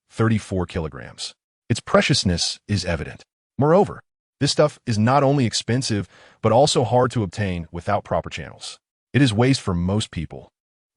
Speaker 1: 34 kilograms. Its preciousness is evident. Moreover, this stuff is not only expensive, but also hard to obtain without proper channels. It is waste for most people.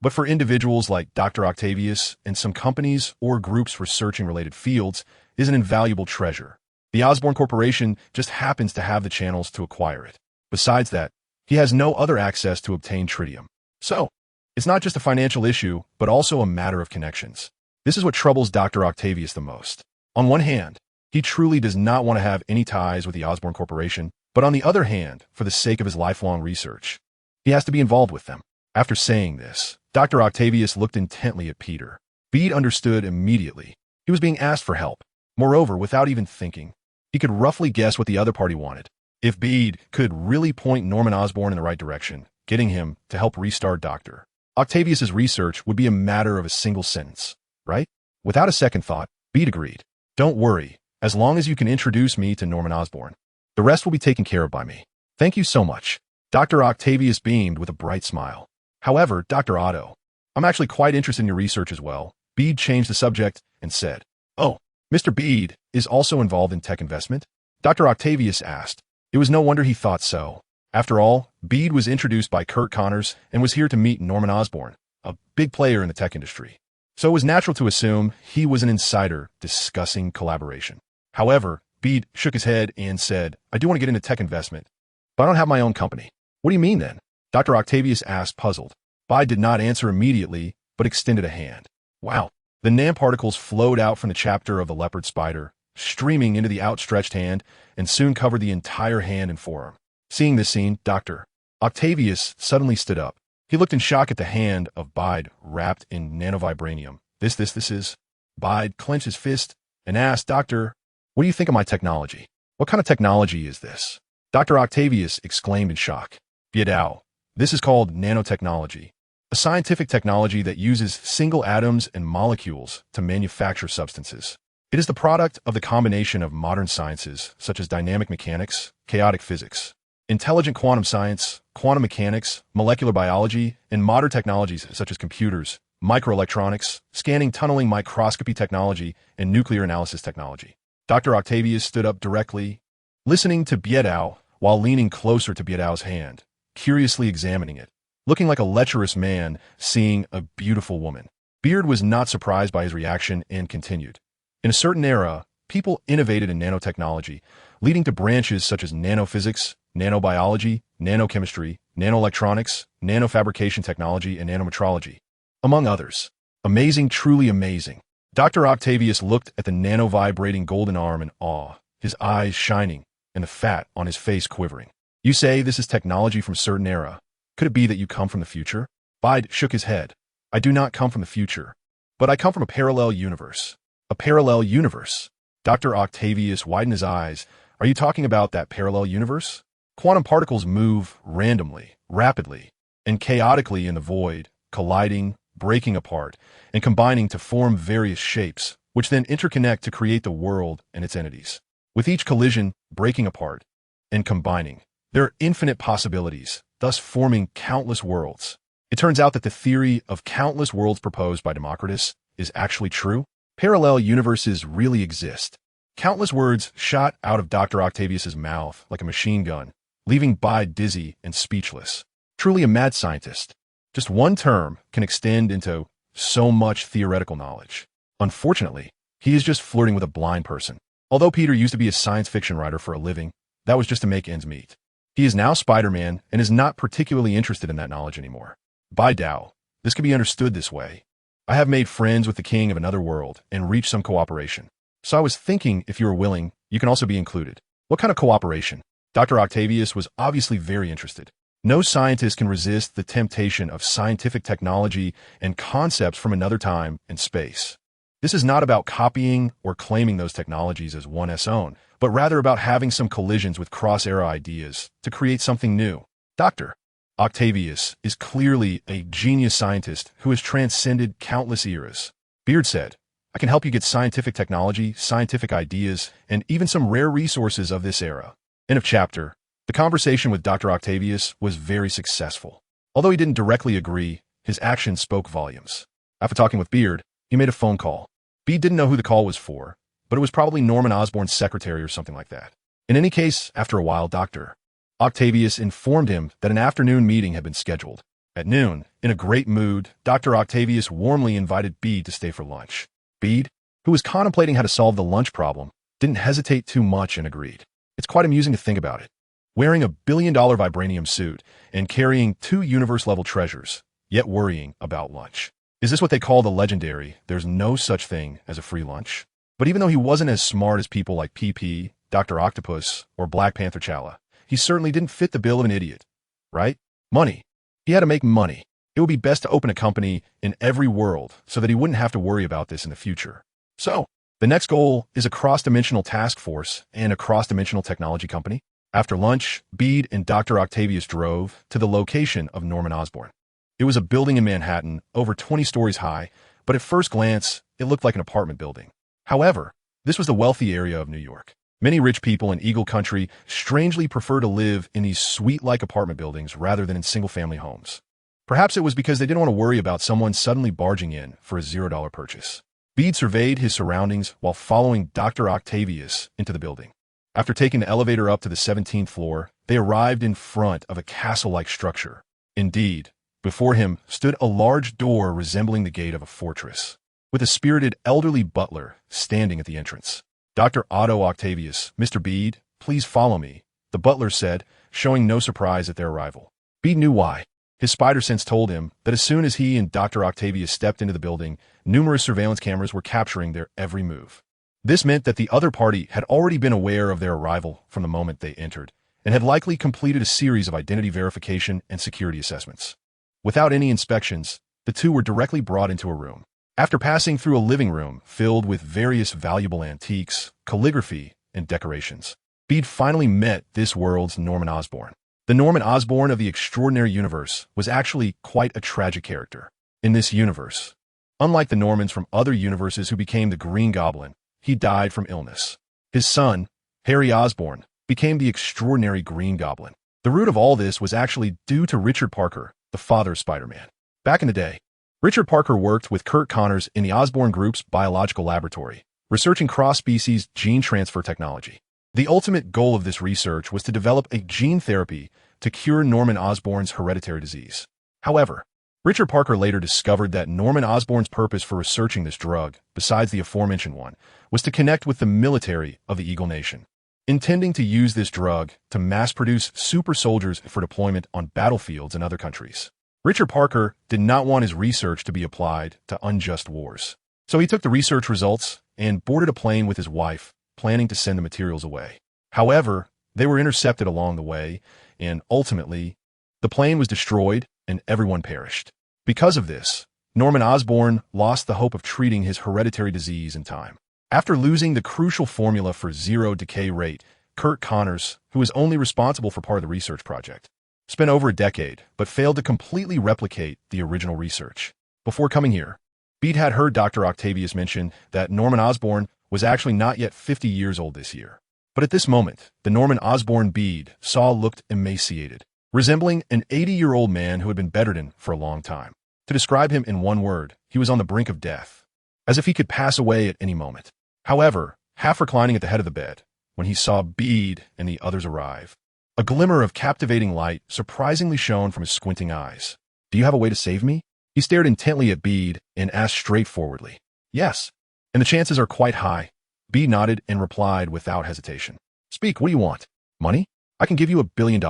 Speaker 1: But for individuals like Dr. Octavius and some companies or groups researching related fields, is an invaluable treasure. The Osborn Corporation just happens to have the channels to acquire it. Besides that, he has no other access to obtain tritium. So, it's not just a financial issue, but also a matter of connections. This is what troubles Dr. Octavius the most. On one hand, he truly does not want to have any ties with the Osborn Corporation, but on the other hand, for the sake of his lifelong research, he has to be involved with them. After saying this, Dr. Octavius looked intently at Peter. Bede understood immediately. He was being asked for help. Moreover, without even thinking, he could roughly guess what the other party wanted. If Bede could really point Norman Osborn in the right direction, getting him to help restart Dr. Octavius's research would be a matter of a single sentence, right? Without a second thought, Bede agreed. Don't worry, as long as you can introduce me to Norman Osborn. The rest will be taken care of by me. Thank you so much. Dr. Octavius beamed with a bright smile. However, Dr. Otto, I'm actually quite interested in your research as well. Bede changed the subject and said, Oh, Mr. Bede is also involved in tech investment? Dr. Octavius asked. It was no wonder he thought so. After all, Bede was introduced by Kurt Connors and was here to meet Norman Osborn, a big player in the tech industry. So it was natural to assume he was an insider discussing collaboration. However, Bede shook his head and said, I do want to get into tech investment, but I don't have my own company. What do you mean then? Dr. Octavius asked, puzzled. Bede did not answer immediately, but extended a hand. Wow. The nanoparticles flowed out from the chapter of the leopard spider, streaming into the outstretched hand, and soon covered the entire hand and forearm. Seeing this scene, Dr. Octavius suddenly stood up. He looked in shock at the hand of Bede wrapped in nanovibranium. This is. Bede clenched his fist and asked, Doctor, what do you think of my technology? What kind of technology is this? Dr. Octavius exclaimed in shock. Biedow. This is called nanotechnology, a scientific technology that uses single atoms and molecules to manufacture substances. It is the product of the combination of modern sciences such as dynamic mechanics, chaotic physics, intelligent quantum science, quantum mechanics, molecular biology, and modern technologies such as computers, microelectronics, scanning tunneling microscopy technology, and nuclear analysis technology. Dr. Octavius stood up directly, listening to Biedow while leaning closer to Biedow's hand, curiously examining it, looking like a lecherous man seeing a beautiful woman. Beard was not surprised by his reaction and continued. In a certain era, people innovated in nanotechnology, leading to branches such as nanophysics, nanobiology, nanochemistry, nanoelectronics, nanofabrication technology, and nanometrology, among others. Amazing, truly amazing. Dr. Octavius looked at the nano-vibrating golden arm in awe, his eyes shining and the fat on his face quivering. You say this is technology from a certain era. Could it be that you come from the future? Bede shook his head. I do not come from the future, but I come from a parallel universe. A parallel universe? Dr. Octavius widened his eyes. Are you talking about that parallel universe? Quantum particles move randomly, rapidly, and chaotically in the void, colliding, breaking apart, and combining to form various shapes, which then interconnect to create the world and its entities. With each collision breaking apart and combining, there are infinite possibilities, thus forming countless worlds. It turns out that the theory of countless worlds proposed by Democritus is actually true. Parallel universes really exist. Countless words shot out of Dr. Octavius's mouth like a machine gun, leaving Bide dizzy and speechless. Truly a mad scientist. Just one term can extend into so much theoretical knowledge. Unfortunately, he is just flirting with a blind person. Although Peter used to be a science fiction writer for a living, that was just to make ends meet. He is now Spider-Man and is not particularly interested in that knowledge anymore. By Tao, this can be understood this way. I have made friends with the king of another world and reached some cooperation. So I was thinking if you are willing, you can also be included. What kind of cooperation? Dr. Octavius was obviously very interested. No scientist can resist the temptation of scientific technology and concepts from another time and space. This is not about copying or claiming those technologies as one's own, but rather about having some collisions with cross-era ideas to create something new. Dr. Octavius is clearly a genius scientist who has transcended countless eras. Beard said, I can help you get scientific technology, scientific ideas, and even some rare resources of this era. End of chapter. The conversation with Dr. Octavius was very successful. Although he didn't directly agree, his actions spoke volumes. After talking with Beard, he made a phone call. Beard didn't know who the call was for, but it was probably Norman Osborn's secretary or something like that. In any case, after a while, Dr. Octavius informed him that an afternoon meeting had been scheduled. At noon, in a great mood, Dr. Octavius warmly invited Bede to stay for lunch. Bede, who was contemplating how to solve the lunch problem, didn't hesitate too much and agreed. It's quite amusing to think about it. Wearing a billion-dollar vibranium suit and carrying 2 universe-level treasures, yet worrying about lunch. Is this what they call the legendary, there's no such thing as a free lunch? But even though he wasn't as smart as people like PP, Dr. Octopus, or Black Panther Chala, he certainly didn't fit the bill of an idiot. Right? Money. He had to make money. It would be best to open a company in every world so that he wouldn't have to worry about this in the future. So, the next goal is a cross-dimensional task force and a cross-dimensional technology company. After lunch, Bede and Dr. Octavius drove to the location of Norman Osborn. It was a building in Manhattan, over 20 stories high, but at first glance, it looked like an apartment building. However, this was the wealthy area of New York. Many rich people in Eagle Country strangely prefer to live in these suite-like apartment buildings rather than in single-family homes. Perhaps it was because they didn't want to worry about someone suddenly barging in for a $0 purchase. Bede surveyed his surroundings while following Dr. Octavius into the building. After taking the elevator up to the 17th floor, they arrived in front of a castle-like structure. Indeed, before him stood a large door resembling the gate of a fortress, with a spirited elderly butler standing at the entrance. Dr. Otto Octavius, Mr. Bede, please follow me, the butler said, showing no surprise at their arrival. Bede knew why. His spider sense told him that as soon as he and Dr. Octavius stepped into the building, numerous surveillance cameras were capturing their every move. This meant that the other party had already been aware of their arrival from the moment they entered, and had likely completed a series of identity verification and security assessments. Without any inspections, the two were directly brought into a room. After passing through a living room filled with various valuable antiques, calligraphy, and decorations, Bede finally met this world's Norman Osborn. The Norman Osborn of the extraordinary universe was actually quite a tragic character. In this universe, unlike the Normans from other universes who became the Green Goblin, he died from illness. His son, Harry Osborn, became the extraordinary Green Goblin. The root of all this was actually due to Richard Parker, the father of Spider-Man. Back in the day, Richard Parker worked with Kurt Connors in the Osborn Group's biological laboratory, researching cross-species gene transfer technology. The ultimate goal of this research was to develop a gene therapy to cure Norman Osborn's hereditary disease. However, Richard Parker later discovered that Norman Osborn's purpose for researching this drug, besides the aforementioned one, was to connect with the military of the Eagle Nation, intending to use this drug to mass-produce super soldiers for deployment on battlefields in other countries. Richard Parker did not want his research to be applied to unjust wars. So he took the research results and boarded a plane with his wife, planning to send the materials away. However, they were intercepted along the way, and ultimately, the plane was destroyed and everyone perished. Because of this, Norman Osborn lost the hope of treating his hereditary disease in time. After losing the crucial formula for zero decay rate, Kurt Connors, who was only responsible for part of the research project, spent over a decade but failed to completely replicate the original research. Before coming here, Bede had heard Dr. Octavius mention that Norman Osborn was actually not yet 50 years old this year. But at this moment, the Norman Osborn Bede saw looked emaciated, resembling an 80-year-old man who had been bedridden for a long time. To describe him in one word, he was on the brink of death, as if he could pass away at any moment. However, half reclining at the head of the bed, when he saw Bede and the others arrive, a glimmer of captivating light surprisingly shone from his squinting eyes. "Do you have a way to save me?" He stared intently at Bede and asked straightforwardly. "Yes, and the chances are quite high." Bede nodded and replied without hesitation. "Speak, what do you want? Money? I can give you $1 billion.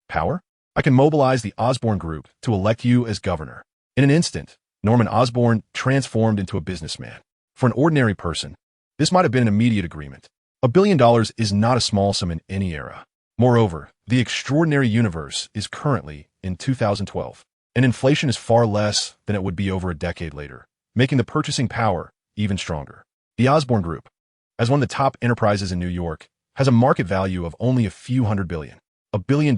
Speaker 1: Power? I can mobilize the Osborn Group to elect you as governor." In an instant, Norman Osborn transformed into a businessman. For an ordinary person, this might have been an immediate agreement. $1 billion is not a small sum in any era. Moreover, the extraordinary universe is currently in 2012, and inflation is far less than it would be over a decade later, making the purchasing power even stronger. The Osborn Group, as one of the top enterprises in New York, has a market value of only a few $100 billion. $1 billion,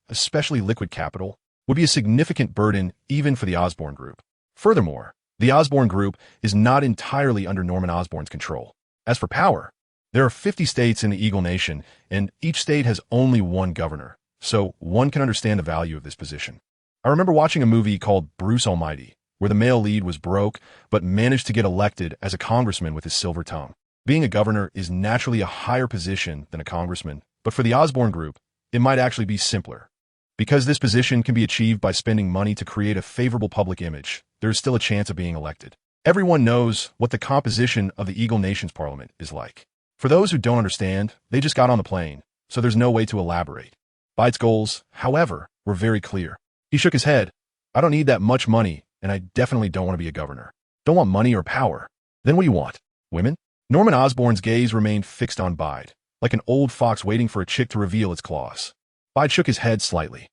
Speaker 1: especially liquid capital, would be a significant burden even for the Osborn Group. Furthermore, the Osborn Group is not entirely under Norman Osborn's control. As for power, there are 50 states in the Eagle Nation, and each state has only one governor, so one can understand the value of this position. I remember watching a movie called Bruce Almighty, where the male lead was broke but managed to get elected as a congressman with his silver tongue. Being a governor is naturally a higher position than a congressman, but for the Osborn Group, it might actually be simpler. Because this position can be achieved by spending money to create a favorable public image, there is still a chance of being elected. Everyone knows what the composition of the Eagle Nation's parliament is like. For those who don't understand, they just got on the plane, so there's no way to elaborate. Bide's goals, however, were very clear. He shook his head. "I don't need that much money, and I definitely don't want to be a governor. Don't want money or power. Then what do you want? Women?" Norman Osborn's gaze remained fixed on Bide, like an old fox waiting for a chick to reveal its claws. Bide shook his head slightly.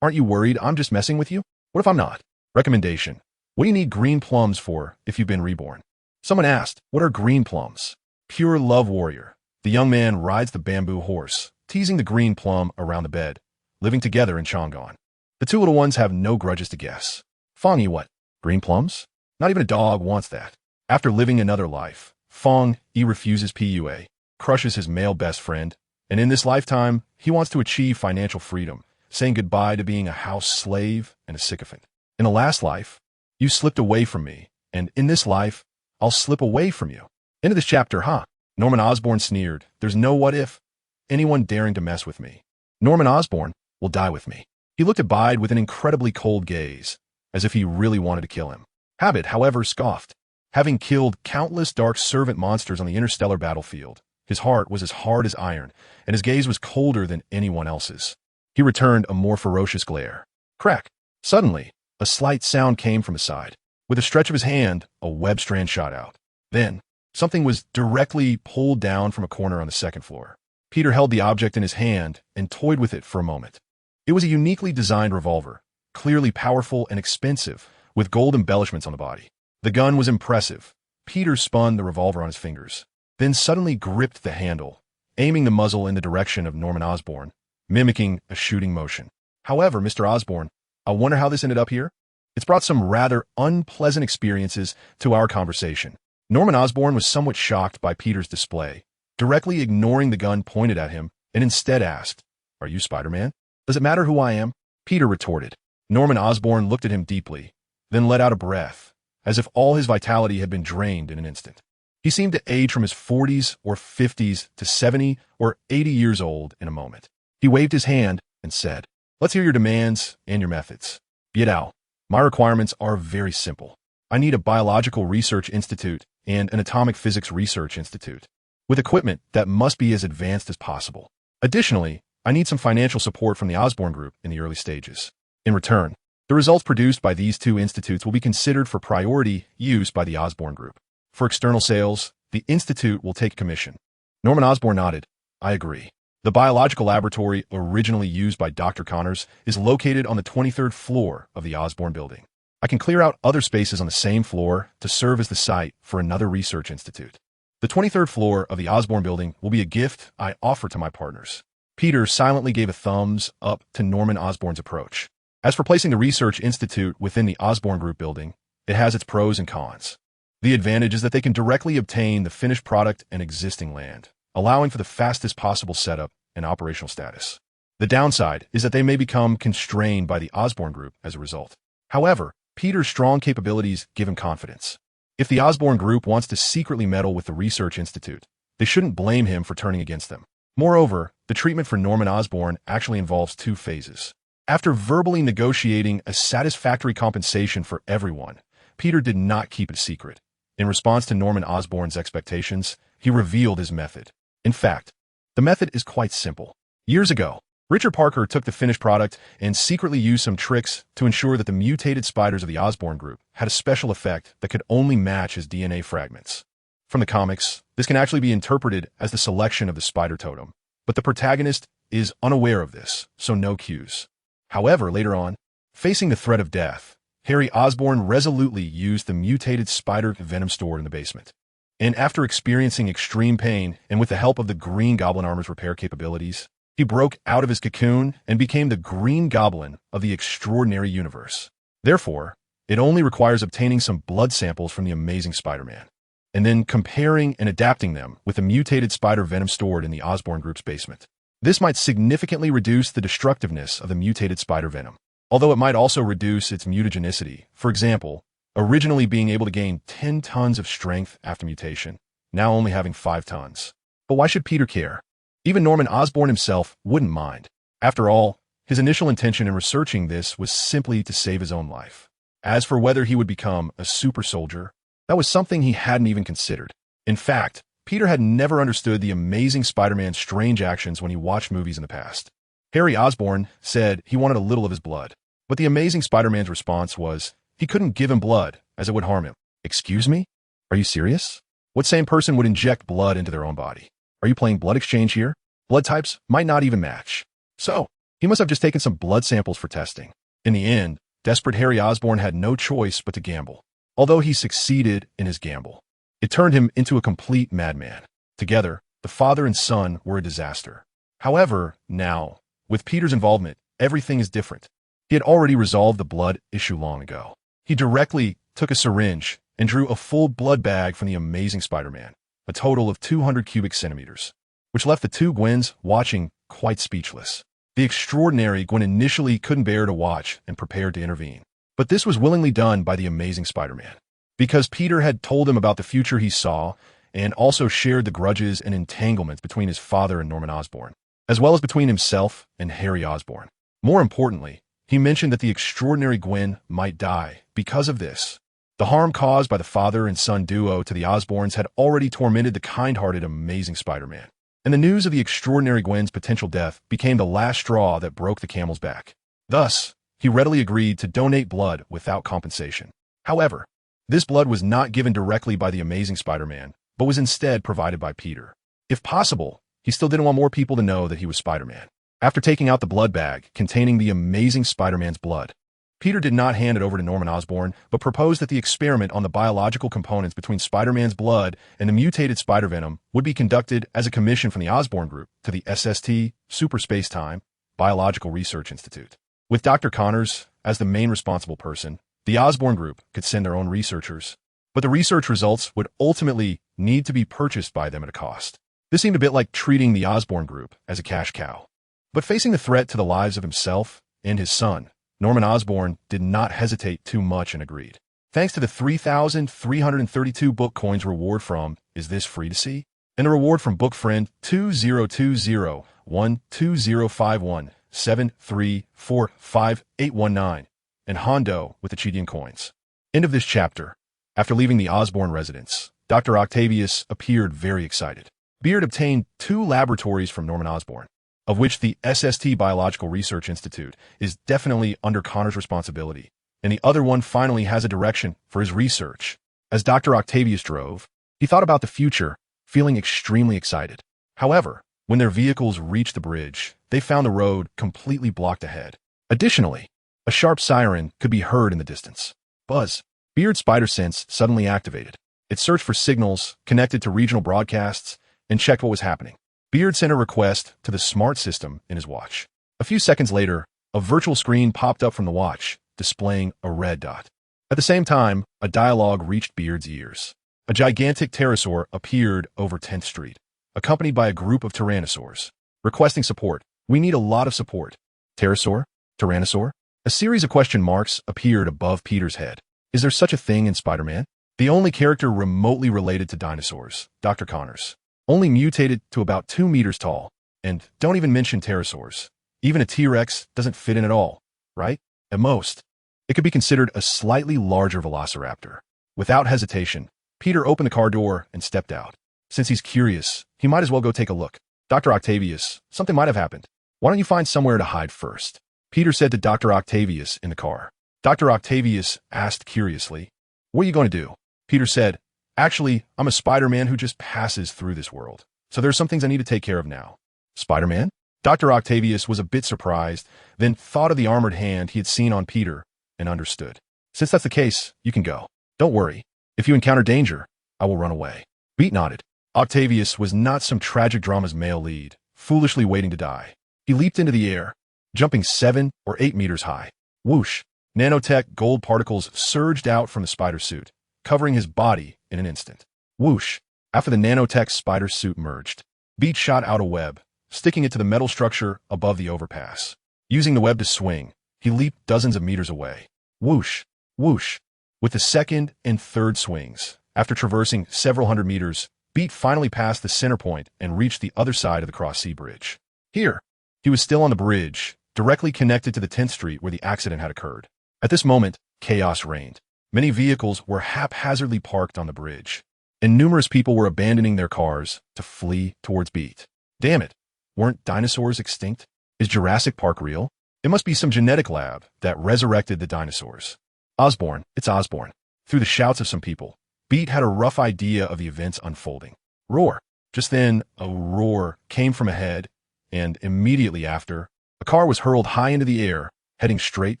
Speaker 1: "Aren't you worried I'm just messing with you? What if I'm not?" Recommendation: what do you need green plums for if you've been reborn? Someone asked, "What are green plums?" Pure love warrior. The young man rides the bamboo horse, teasing the green plum around the bed, living together in Chongon. The two little ones have no grudges to guess. Fong, what? Green plums? Not even a dog wants that. After living another life, Fong refuses PUA, crushes his male best friend, and in this lifetime, he wants to achieve financial freedom, saying goodbye to being a house slave and a sycophant. In the last life, you slipped away from me, and in this life, I'll slip away from you. End of this chapter, huh? Norman Osborn sneered. "There's no what if. Anyone daring to mess with me. Norman Osborn will die with me." He looked at Bide with an incredibly cold gaze, as if he really wanted to kill him. Habit, however, scoffed. Having killed countless dark servant monsters on the interstellar battlefield, his heart was as hard as iron, and his gaze was colder than anyone else's. He returned a more ferocious glare. Crack! Suddenly, a slight sound came from his side. With a stretch of his hand, a web strand shot out. Then, something was directly pulled down from a corner on the second floor. Peter held the object in his hand and toyed with it for a moment. It was a uniquely designed revolver, clearly powerful and expensive, with gold embellishments on the body. The gun was impressive. Peter spun the revolver on his fingers, then suddenly gripped the handle, aiming the muzzle in the direction of Norman Osborn, mimicking a shooting motion. However, Mr. Osborn, I wonder how this ended up here? It's brought some rather unpleasant experiences to our conversation. Norman Osborn was somewhat shocked by Peter's display, directly ignoring the gun pointed at him, and instead asked, "Are you Spider-Man? Does it matter who I am?" Peter retorted. Norman Osborn looked at him deeply, then let out a breath, as if all his vitality had been drained in an instant. He seemed to age from his 40s or 50s to 70 or 80 years old in a moment. He waved his hand and said, "Let's hear your demands and your methods. Get out. My requirements are very simple. I need a biological research institute and an atomic physics research institute, with equipment that must be as advanced as possible. Additionally, I need some financial support from the Osborn Group in the early stages. In return, the results produced by these two institutes will be considered for priority use by the Osborn Group. For external sales, the institute will take a commission." Norman Osborn nodded. "I agree. The biological laboratory originally used by Dr. Connors is located on the 23rd floor of the Osborn building. I can clear out other spaces on the same floor to serve as the site for another research institute. The 23rd floor of the Osborn building will be a gift I offer to my partners." Peter silently gave a thumbs up to Norman Osborn's approach. As for placing the research institute within the Osborn Group building, it has its pros and cons. The advantage is that they can directly obtain the finished product and existing land, allowing for the fastest possible setup and operational status. The downside is that they may become constrained by the Osborne Group as a result. However, Peter's strong capabilities give him confidence. If the Osborne Group wants to secretly meddle with the Research Institute, they shouldn't blame him for turning against them. Moreover, the treatment for Norman Osborn actually involves two phases. After verbally negotiating a satisfactory compensation for everyone, Peter did not keep it a secret. In response to Norman Osborn's expectations, he revealed his method. In fact, the method is quite simple. Years ago, Richard Parker took the finished product and secretly used some tricks to ensure that the mutated spiders of the Osborne Group had a special effect that could only match his DNA fragments. From the comics, this can actually be interpreted as the selection of the spider totem, but the protagonist is unaware of this, so no cues. However, later on, facing the threat of death, Harry Osborn resolutely used the mutated spider venom stored in the basement. And after experiencing extreme pain and with the help of the Green Goblin armor's repair capabilities, he broke out of his cocoon and became the Green Goblin of the extraordinary universe. Therefore, it only requires obtaining some blood samples from the Amazing Spider-Man, and then comparing and adapting them with the mutated spider venom stored in the Osborne Group's basement. This might significantly reduce the destructiveness of the mutated spider venom, although it might also reduce its mutagenicity. For example, originally being able to gain 10 tons of strength after mutation, now only having 5 tons. But why should Peter care? Even Norman Osborn himself wouldn't mind. After all, his initial intention in researching this was simply to save his own life. As for whether he would become a super soldier, that was something he hadn't even considered. In fact, Peter had never understood the Amazing Spider-Man's strange actions when he watched movies in the past. Harry Osborn said he wanted a little of his blood, but the Amazing Spider-Man's response was he couldn't give him blood as it would harm him. Excuse me? Are you serious? What sane person would inject blood into their own body? Are you playing blood exchange here? Blood types might not even match. So, he must have just taken some blood samples for testing. In the end, desperate Harry Osborn had no choice but to gamble. Although he succeeded in his gamble, it turned him into a complete madman. Together, the father and son were a disaster. However, now, with Peter's involvement, everything is different. He had already resolved the blood issue long ago. He directly took a syringe and drew a full blood bag from the Amazing Spider-Man, a total of 200 cubic centimeters, which left the two Gwens watching quite speechless. The extraordinary Gwen initially couldn't bear to watch and prepared to intervene. But this was willingly done by the Amazing Spider-Man, because Peter had told him about the future he saw and also shared the grudges and entanglements between his father and Norman Osborn, as well as between himself and Harry Osborn. More importantly, he mentioned that the extraordinary Gwen might die because of this. The harm caused by the father and son duo to the Osborns had already tormented the kind-hearted Amazing Spider-Man, and the news of the extraordinary Gwen's potential death became the last straw that broke the camel's back. Thus, he readily agreed to donate blood without compensation. However, this blood was not given directly by the Amazing Spider-Man, but was instead provided by Peter. If possible, he still didn't want more people to know that he was Spider-Man. After taking out the blood bag containing the Amazing Spider-Man's blood, Peter did not hand it over to Norman Osborn, but proposed that the experiment on the biological components between Spider-Man's blood and the mutated spider venom would be conducted as a commission from the Osborne Group to the SST, Super Space-Time, Biological Research Institute. With Dr. Connors as the main responsible person, the Osborne Group could send their own researchers, but the research results would ultimately need to be purchased by them at a cost. This seemed a bit like treating the Osborne Group as a cash cow. But facing the threat to the lives of himself and his son, Norman Osborn did not hesitate too much and agreed. Thanks to the 3,332 book coins reward from Is This Free to See? And a reward from book friend 20201207345819 and Hondo with the Chidian coins. End of this chapter. After leaving the Osborn residence, Dr. Octavius appeared very excited. Beard obtained 2 laboratories from Norman Osborn, of which the SST Biological Research Institute is definitely under Connor's responsibility, and the other one finally has a direction for his research. As Dr. Octavius drove, he thought about the future, feeling extremely excited. However, when their vehicles reached the bridge, they found the road completely blocked ahead. Additionally, a sharp siren could be heard in the distance. Buzz, Beard's spider sense suddenly activated. It searched for signals connected to regional broadcasts and checked what was happening. Beard sent a request to the smart system in his watch. A few seconds later, a virtual screen popped up from the watch, displaying a red dot. At the same time, a dialogue reached Beard's ears. A gigantic pterosaur appeared over 10th Street, accompanied by a group of tyrannosaurs. Requesting support. We need a lot of support. Pterosaur? Tyrannosaur? A series of question marks appeared above Peter's head. Is there such a thing in Spider-Man? The only character remotely related to dinosaurs, Dr. Connors. Only mutated to about 2 meters tall. And don't even mention pterosaurs. Even a T-Rex doesn't fit in at all, right? At most, it could be considered a slightly larger velociraptor. Without hesitation, Peter opened the car door and stepped out. Since he's curious, he might as well go take a look. Dr. Octavius, something might have happened. Why don't you find somewhere to hide first? Peter said to Dr. Octavius in the car. Dr. Octavius asked curiously, what are you going to do? Peter said, actually, I'm a Spider-Man who just passes through this world. So there's some things I need to take care of now. Spider-Man? Dr. Octavius was a bit surprised, then thought of the armored hand he had seen on Peter and understood. Since that's the case, you can go. Don't worry. If you encounter danger, I will run away. Beat nodded. Octavius was not some tragic drama's male lead, foolishly waiting to die. He leaped into the air, jumping 7 or 8 meters high. Whoosh! Nanotech gold particles surged out from the spider suit, covering his body in an instant. Whoosh! After the nanotech spider suit merged, Beat shot out a web, sticking it to the metal structure above the overpass. Using the web to swing, he leaped dozens of meters away. Whoosh! Whoosh! With the second and third swings, after traversing several hundred meters, Beat finally passed the center point and reached the other side of the cross-sea bridge. Here, he was still on the bridge, directly connected to the 10th Street where the accident had occurred. At this moment, chaos reigned. Many vehicles were haphazardly parked on the bridge, and numerous people were abandoning their cars to flee towards Beat. Damn it, weren't dinosaurs extinct? Is Jurassic Park real? It must be some genetic lab that resurrected the dinosaurs. Osborn, it's Osborn. Through the shouts of some people, Beat had a rough idea of the events unfolding. Roar. Just then, a roar came from ahead, and immediately after, a car was hurled high into the air, heading straight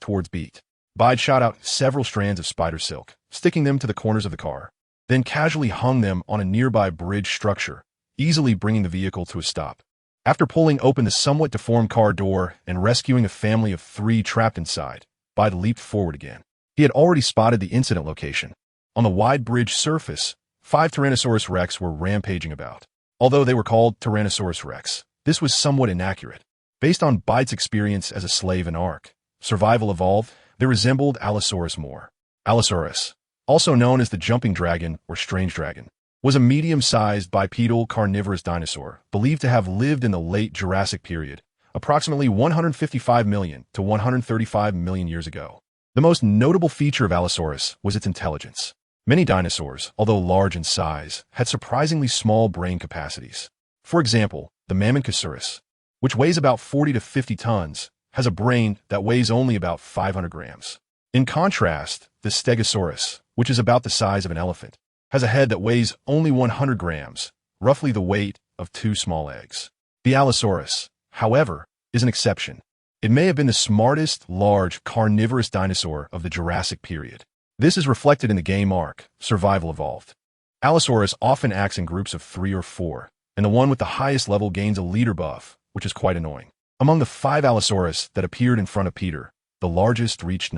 Speaker 1: towards Beat. Bide shot out several strands of spider silk, sticking them to the corners of the car, then casually hung them on a nearby bridge structure, easily bringing the vehicle to a stop. After pulling open the somewhat deformed car door and rescuing a family of 3 trapped inside, Bide leaped forward again. He had already spotted the incident location. On the wide bridge surface, 5 Tyrannosaurus rex were rampaging about. Although they were called Tyrannosaurus rex, this was somewhat inaccurate. Based on Bide's experience as a slave in Ark, Survival Evolved, they resembled Allosaurus more. Allosaurus, also known as the jumping dragon or strange dragon, was a medium-sized bipedal carnivorous dinosaur believed to have lived in the late Jurassic period, approximately 155 million to 135 million years ago. The most notable feature of Allosaurus was its intelligence. Many dinosaurs, although large in size, had surprisingly small brain capacities. For example, the Mamenchosaurus, which weighs about 40 to 50 tons, has a brain that weighs only about 500 grams. In contrast, the Stegosaurus, which is about the size of an elephant, has a head that weighs only 100 grams, roughly the weight of 2 small eggs. The Allosaurus, however, is an exception. It may have been the smartest, large, carnivorous dinosaur of the Jurassic period. This is reflected in the game Ark, Survival Evolved. Allosaurus often acts in groups of 3 or 4, and the one with the highest level gains a leader buff, which is quite annoying. Among the 5 Allosaurus that appeared in front of Peter, the largest reached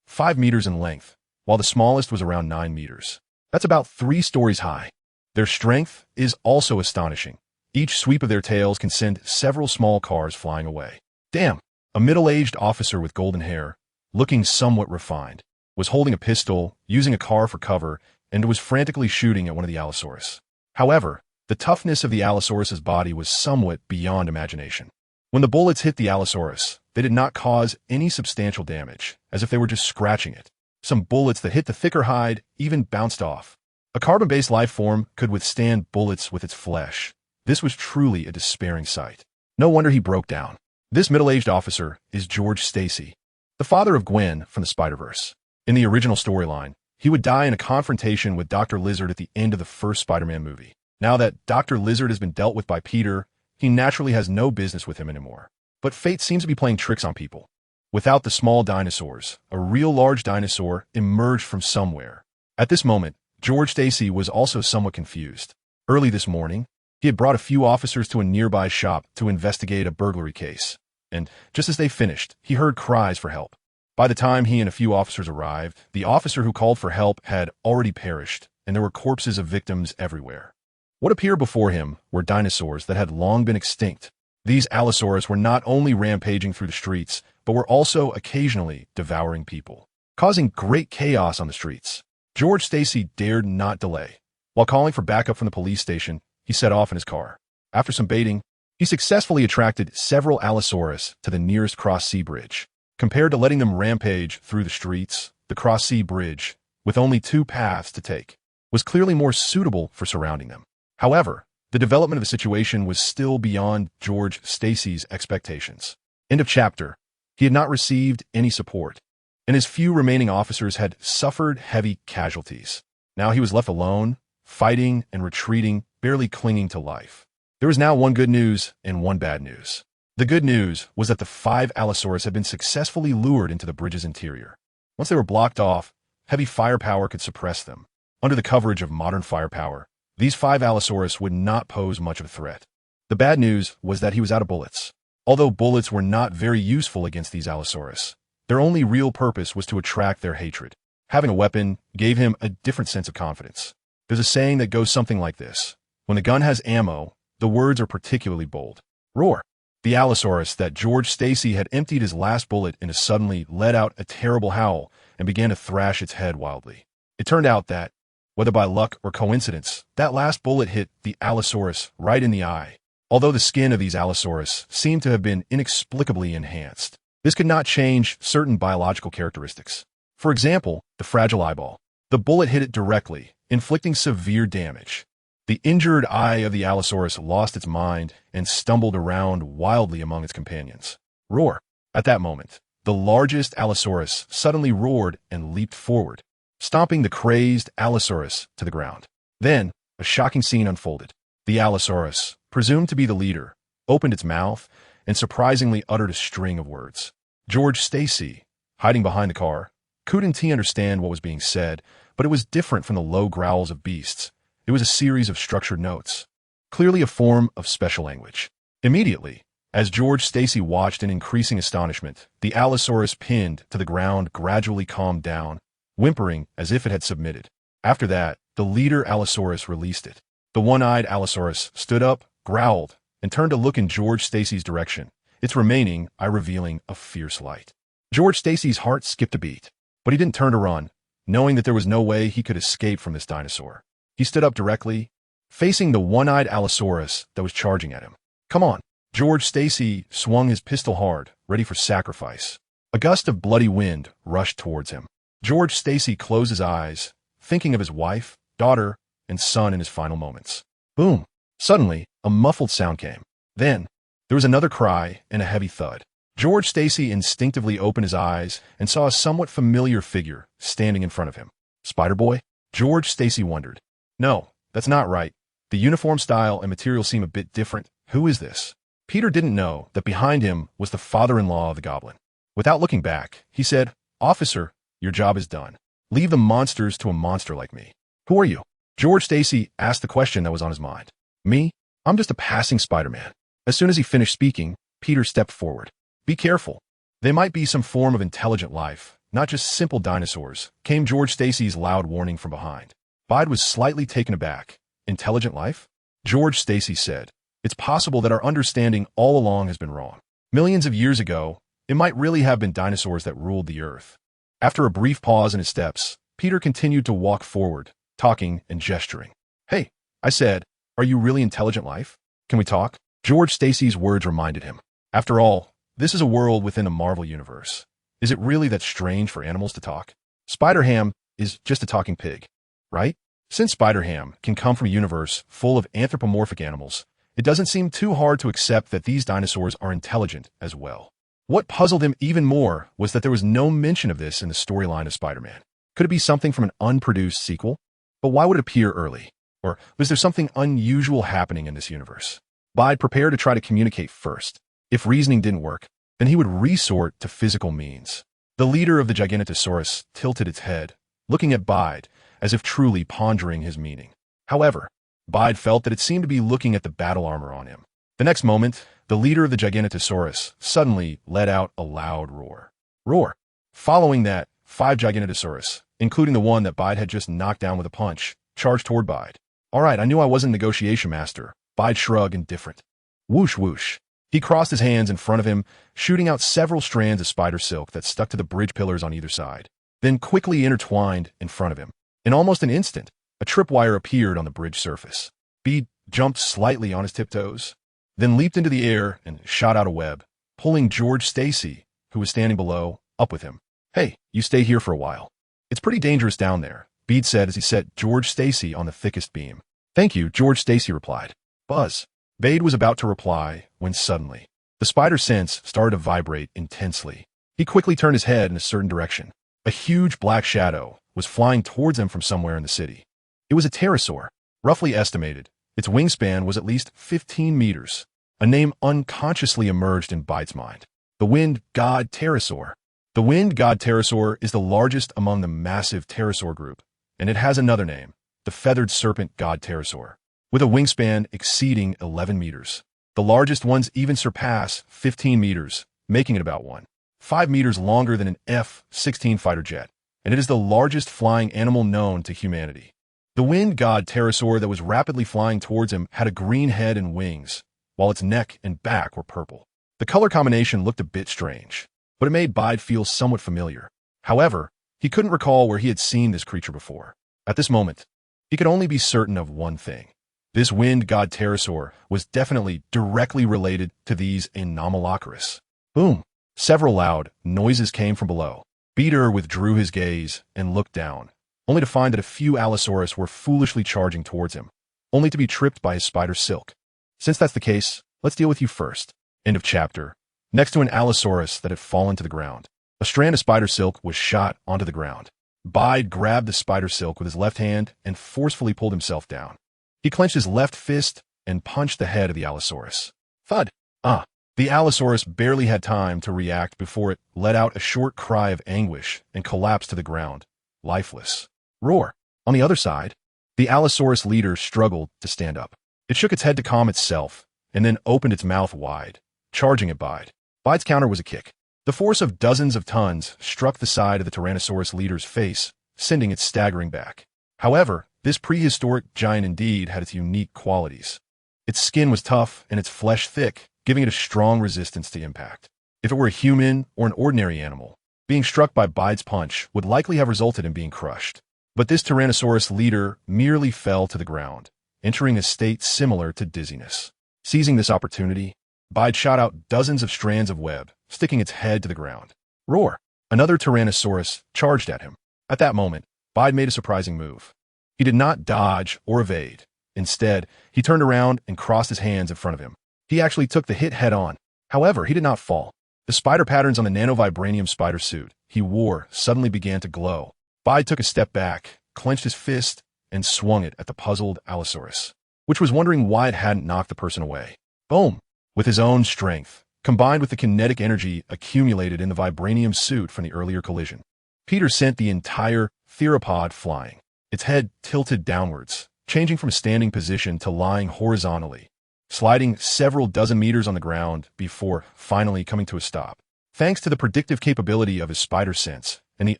Speaker 1: 5 meters in length, while the smallest was around 9 meters. That's about 3 stories high. Their strength is also astonishing. Each sweep of their tails can send several small cars flying away. Damn! A middle-aged officer with golden hair, looking somewhat refined, was holding a pistol, using a car for cover, and was frantically shooting at one of the Allosaurus. However, the toughness of the Allosaurus's body was somewhat beyond imagination. When the bullets hit the Allosaurus, they did not cause any substantial damage, as if they were just scratching it. Some bullets that hit the thicker hide even bounced off. A carbon-based life form could withstand bullets with its flesh. This was truly a despairing sight. No wonder he broke down. This middle-aged officer is George Stacy, the father of Gwen from the Spider-Verse. In the original storyline, he would die in a confrontation with Dr. Lizard at the end of the first Spider-Man movie. Now that Dr. Lizard has been dealt with by Peter, he naturally has no business with him anymore. But fate seems to be playing tricks on people. Without the small dinosaurs, a real large dinosaur emerged from somewhere. At this moment, George Stacy was also somewhat confused. Early this morning, he had brought a few officers to a nearby shop to investigate a burglary case. And just as they finished, he heard cries for help. By the time he and a few officers arrived, the officer who called for help had already perished, and there were corpses of victims everywhere. What appeared before him were dinosaurs that had long been extinct. These allosaurus were not only rampaging through the streets, but were also occasionally devouring people, causing great chaos on the streets. George Stacy dared not delay. While calling for backup from the police station, he set off in his car. After some baiting, he successfully attracted several allosaurus to the nearest cross-sea bridge. Compared to letting them rampage through the streets, the cross-sea bridge, with only 2 paths to take, was clearly more suitable for surrounding them. However, the development of the situation was still beyond George Stacy's expectations. End of chapter. He had not received any support, and his few remaining officers had suffered heavy casualties. Now he was left alone, fighting and retreating, barely clinging to life. There was now one good news and one bad news. The good news was that the 5 allosaurus had been successfully lured into the bridge's interior. Once they were blocked off, heavy firepower could suppress them. Under the coverage of modern firepower, these 5 allosaurus would not pose much of a threat. The bad news was that he was out of bullets. Although bullets were not very useful against these allosaurus, their only real purpose was to attract their hatred. Having a weapon gave him a different sense of confidence. There's a saying that goes something like this: when the gun has ammo, the words are particularly bold. Roar! The allosaurus that George Stacy had emptied his last bullet into suddenly let out a terrible howl and began to thrash its head wildly. It turned out that, whether by luck or coincidence, that last bullet hit the allosaurus right in the eye. Although the skin of these allosaurus seemed to have been inexplicably enhanced, this could not change certain biological characteristics. For example, the fragile eyeball. The bullet hit it directly, inflicting severe damage. The injured eye of the allosaurus lost its mind and stumbled around wildly among its companions. Roar! At that moment, the largest allosaurus suddenly roared and leaped forward, stomping the crazed allosaurus to the ground. Then, a shocking scene unfolded. The allosaurus, presumed to be the leader, opened its mouth and surprisingly uttered a string of words. George Stacy, hiding behind the car, couldn't understand what was being said, but it was different from the low growls of beasts. It was a series of structured notes, clearly a form of special language. Immediately, as George Stacy watched in increasing astonishment, the allosaurus pinned to the ground gradually calmed down, whimpering as if it had submitted. After that, the leader allosaurus released it. The one-eyed allosaurus stood up, growled, and turned to look in George Stacy's direction, its remaining eye revealing a fierce light. George Stacy's heart skipped a beat, but he didn't turn to run, knowing that there was no way he could escape from this dinosaur. He stood up directly, facing the one-eyed allosaurus that was charging at him. Come on! George Stacy swung his pistol hard, ready for sacrifice. A gust of bloody wind rushed towards him. George Stacy closed his eyes, thinking of his wife, daughter, and son in his final moments. Boom! Suddenly, a muffled sound came. Then, there was another cry and a heavy thud. George Stacy instinctively opened his eyes and saw a somewhat familiar figure standing in front of him. Spider-Boy? George Stacy wondered. No, that's not right. The uniform style and material seem a bit different. Who is this? Peter didn't know that behind him was the father-in-law of the goblin. Without looking back, he said, Officer, your job is done. Leave the monsters to a monster like me. Who are you? George Stacy asked the question that was on his mind. Me? I'm just a passing Spider-Man. As soon as he finished speaking, Peter stepped forward. Be careful. They might be some form of intelligent life, not just simple dinosaurs, came George Stacy's loud warning from behind. Bide was slightly taken aback. Intelligent life? George Stacy said, it's possible that our understanding all along has been wrong. Millions of years ago, it might really have been dinosaurs that ruled the earth. After a brief pause in his steps, Peter continued to walk forward, talking and gesturing. Hey, I said, are you really intelligent life? Can we talk? George Stacy's words reminded him. After all, this is a world within a Marvel universe. Is it really that strange for animals to talk? Spider-Ham is just a talking pig, right? Since Spider-Ham can come from a universe full of anthropomorphic animals, it doesn't seem too hard to accept that these dinosaurs are intelligent as well. What puzzled him even more was that there was no mention of this in the storyline of Spider-Man. Could it be something from an unproduced sequel? But why would it appear early? Or was there something unusual happening in this universe? Bide prepared to try to communicate first. If reasoning didn't work, then he would resort to physical means. The leader of the Giganotosaurus tilted its head, looking at Bide, as if truly pondering his meaning. However, Bide felt that it seemed to be looking at the battle armor on him. The next moment, the leader of the Giganotosaurus suddenly let out a loud roar. Roar! Following that, 5 Giganotosaurus, including the one that Bide had just knocked down with a punch, charged toward Bide. All right, I knew I wasn't negotiation master. Bide shrugged indifferent. Whoosh whoosh. He crossed his hands in front of him, shooting out several strands of spider silk that stuck to the bridge pillars on either side, then quickly intertwined in front of him. In almost an instant, a tripwire appeared on the bridge surface. Bede jumped slightly on his tiptoes, then leaped into the air and shot out a web, pulling George Stacy, who was standing below, up with him. Hey, you stay here for a while. It's pretty dangerous down there, Bede said as he set George Stacy on the thickest beam. Thank you, George Stacy replied. Buzz. Bede was about to reply when suddenly, the spider sense started to vibrate intensely. He quickly turned his head in a certain direction. A huge black shadow was flying towards him from somewhere in the city. It was a pterosaur, roughly estimated. Its wingspan was at least 15 meters. A name unconsciously emerged in Bide's mind. The wind god pterosaur. The wind god pterosaur is the largest among the massive pterosaur group, and it has another name, the feathered serpent god pterosaur, with a wingspan exceeding 11 meters. The largest ones even surpass 15 meters, making it about 1.5 meters longer than an F-16 fighter jet, and it is the largest flying animal known to humanity. The wind god pterosaur that was rapidly flying towards him had a green head and wings, while its neck and back were purple. The color combination looked a bit strange, but it made Bide feel somewhat familiar. However, he couldn't recall where he had seen this creature before. At this moment, he could only be certain of one thing. This wind god pterosaur was definitely directly related to these Anomalocaris. Boom! Several loud noises came from below. Bede withdrew his gaze and looked down, only to find that a few Allosaurus were foolishly charging towards him, only to be tripped by his spider silk. Since that's the case, let's deal with you first. End of chapter. Next to an Allosaurus that had fallen to the ground, a strand of spider silk was shot onto the ground. Bide grabbed the spider silk with his left hand and forcefully pulled himself down. He clenched his left fist and punched the head of the Allosaurus. Thud! The Allosaurus barely had time to react before it let out a short cry of anguish and collapsed to the ground, lifeless. Roar! On the other side, the Allosaurus leader struggled to stand up. It shook its head to calm itself and then opened its mouth wide, charging at Bide. Bide's counter was a kick. The force of dozens of tons struck the side of the Tyrannosaurus leader's face, sending it staggering back. However, this prehistoric giant indeed had its unique qualities. Its skin was tough and its flesh thick, giving it a strong resistance to impact. If it were a human or an ordinary animal, being struck by Bide's punch would likely have resulted in being crushed. But this Tyrannosaurus leader merely fell to the ground, entering a state similar to dizziness. Seizing this opportunity, Bide shot out dozens of strands of web, sticking its head to the ground. Roar! Another Tyrannosaurus charged at him. At that moment, Bide made a surprising move. He did not dodge or evade. Instead, he turned around and crossed his hands in front of him. He actually took the hit head-on. However, he did not fall. The spider patterns on the nanovibranium spider suit he wore suddenly began to glow. Bide took a step back, clenched his fist, and swung it at the puzzled Allosaurus, which was wondering why it hadn't knocked the person away. Boom! With his own strength, combined with the kinetic energy accumulated in the vibranium suit from the earlier collision, Peter sent the entire theropod flying, its head tilted downwards, changing from a standing position to lying horizontally, sliding several dozen meters on the ground before finally coming to a stop. Thanks to the predictive capability of his spider sense and the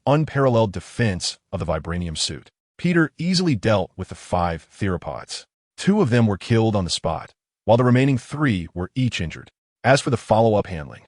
Speaker 1: unparalleled defense of the vibranium suit, Peter easily dealt with the 5 theropods. 2 of them were killed on the spot, while the remaining 3 were each injured. As for the follow-up handling,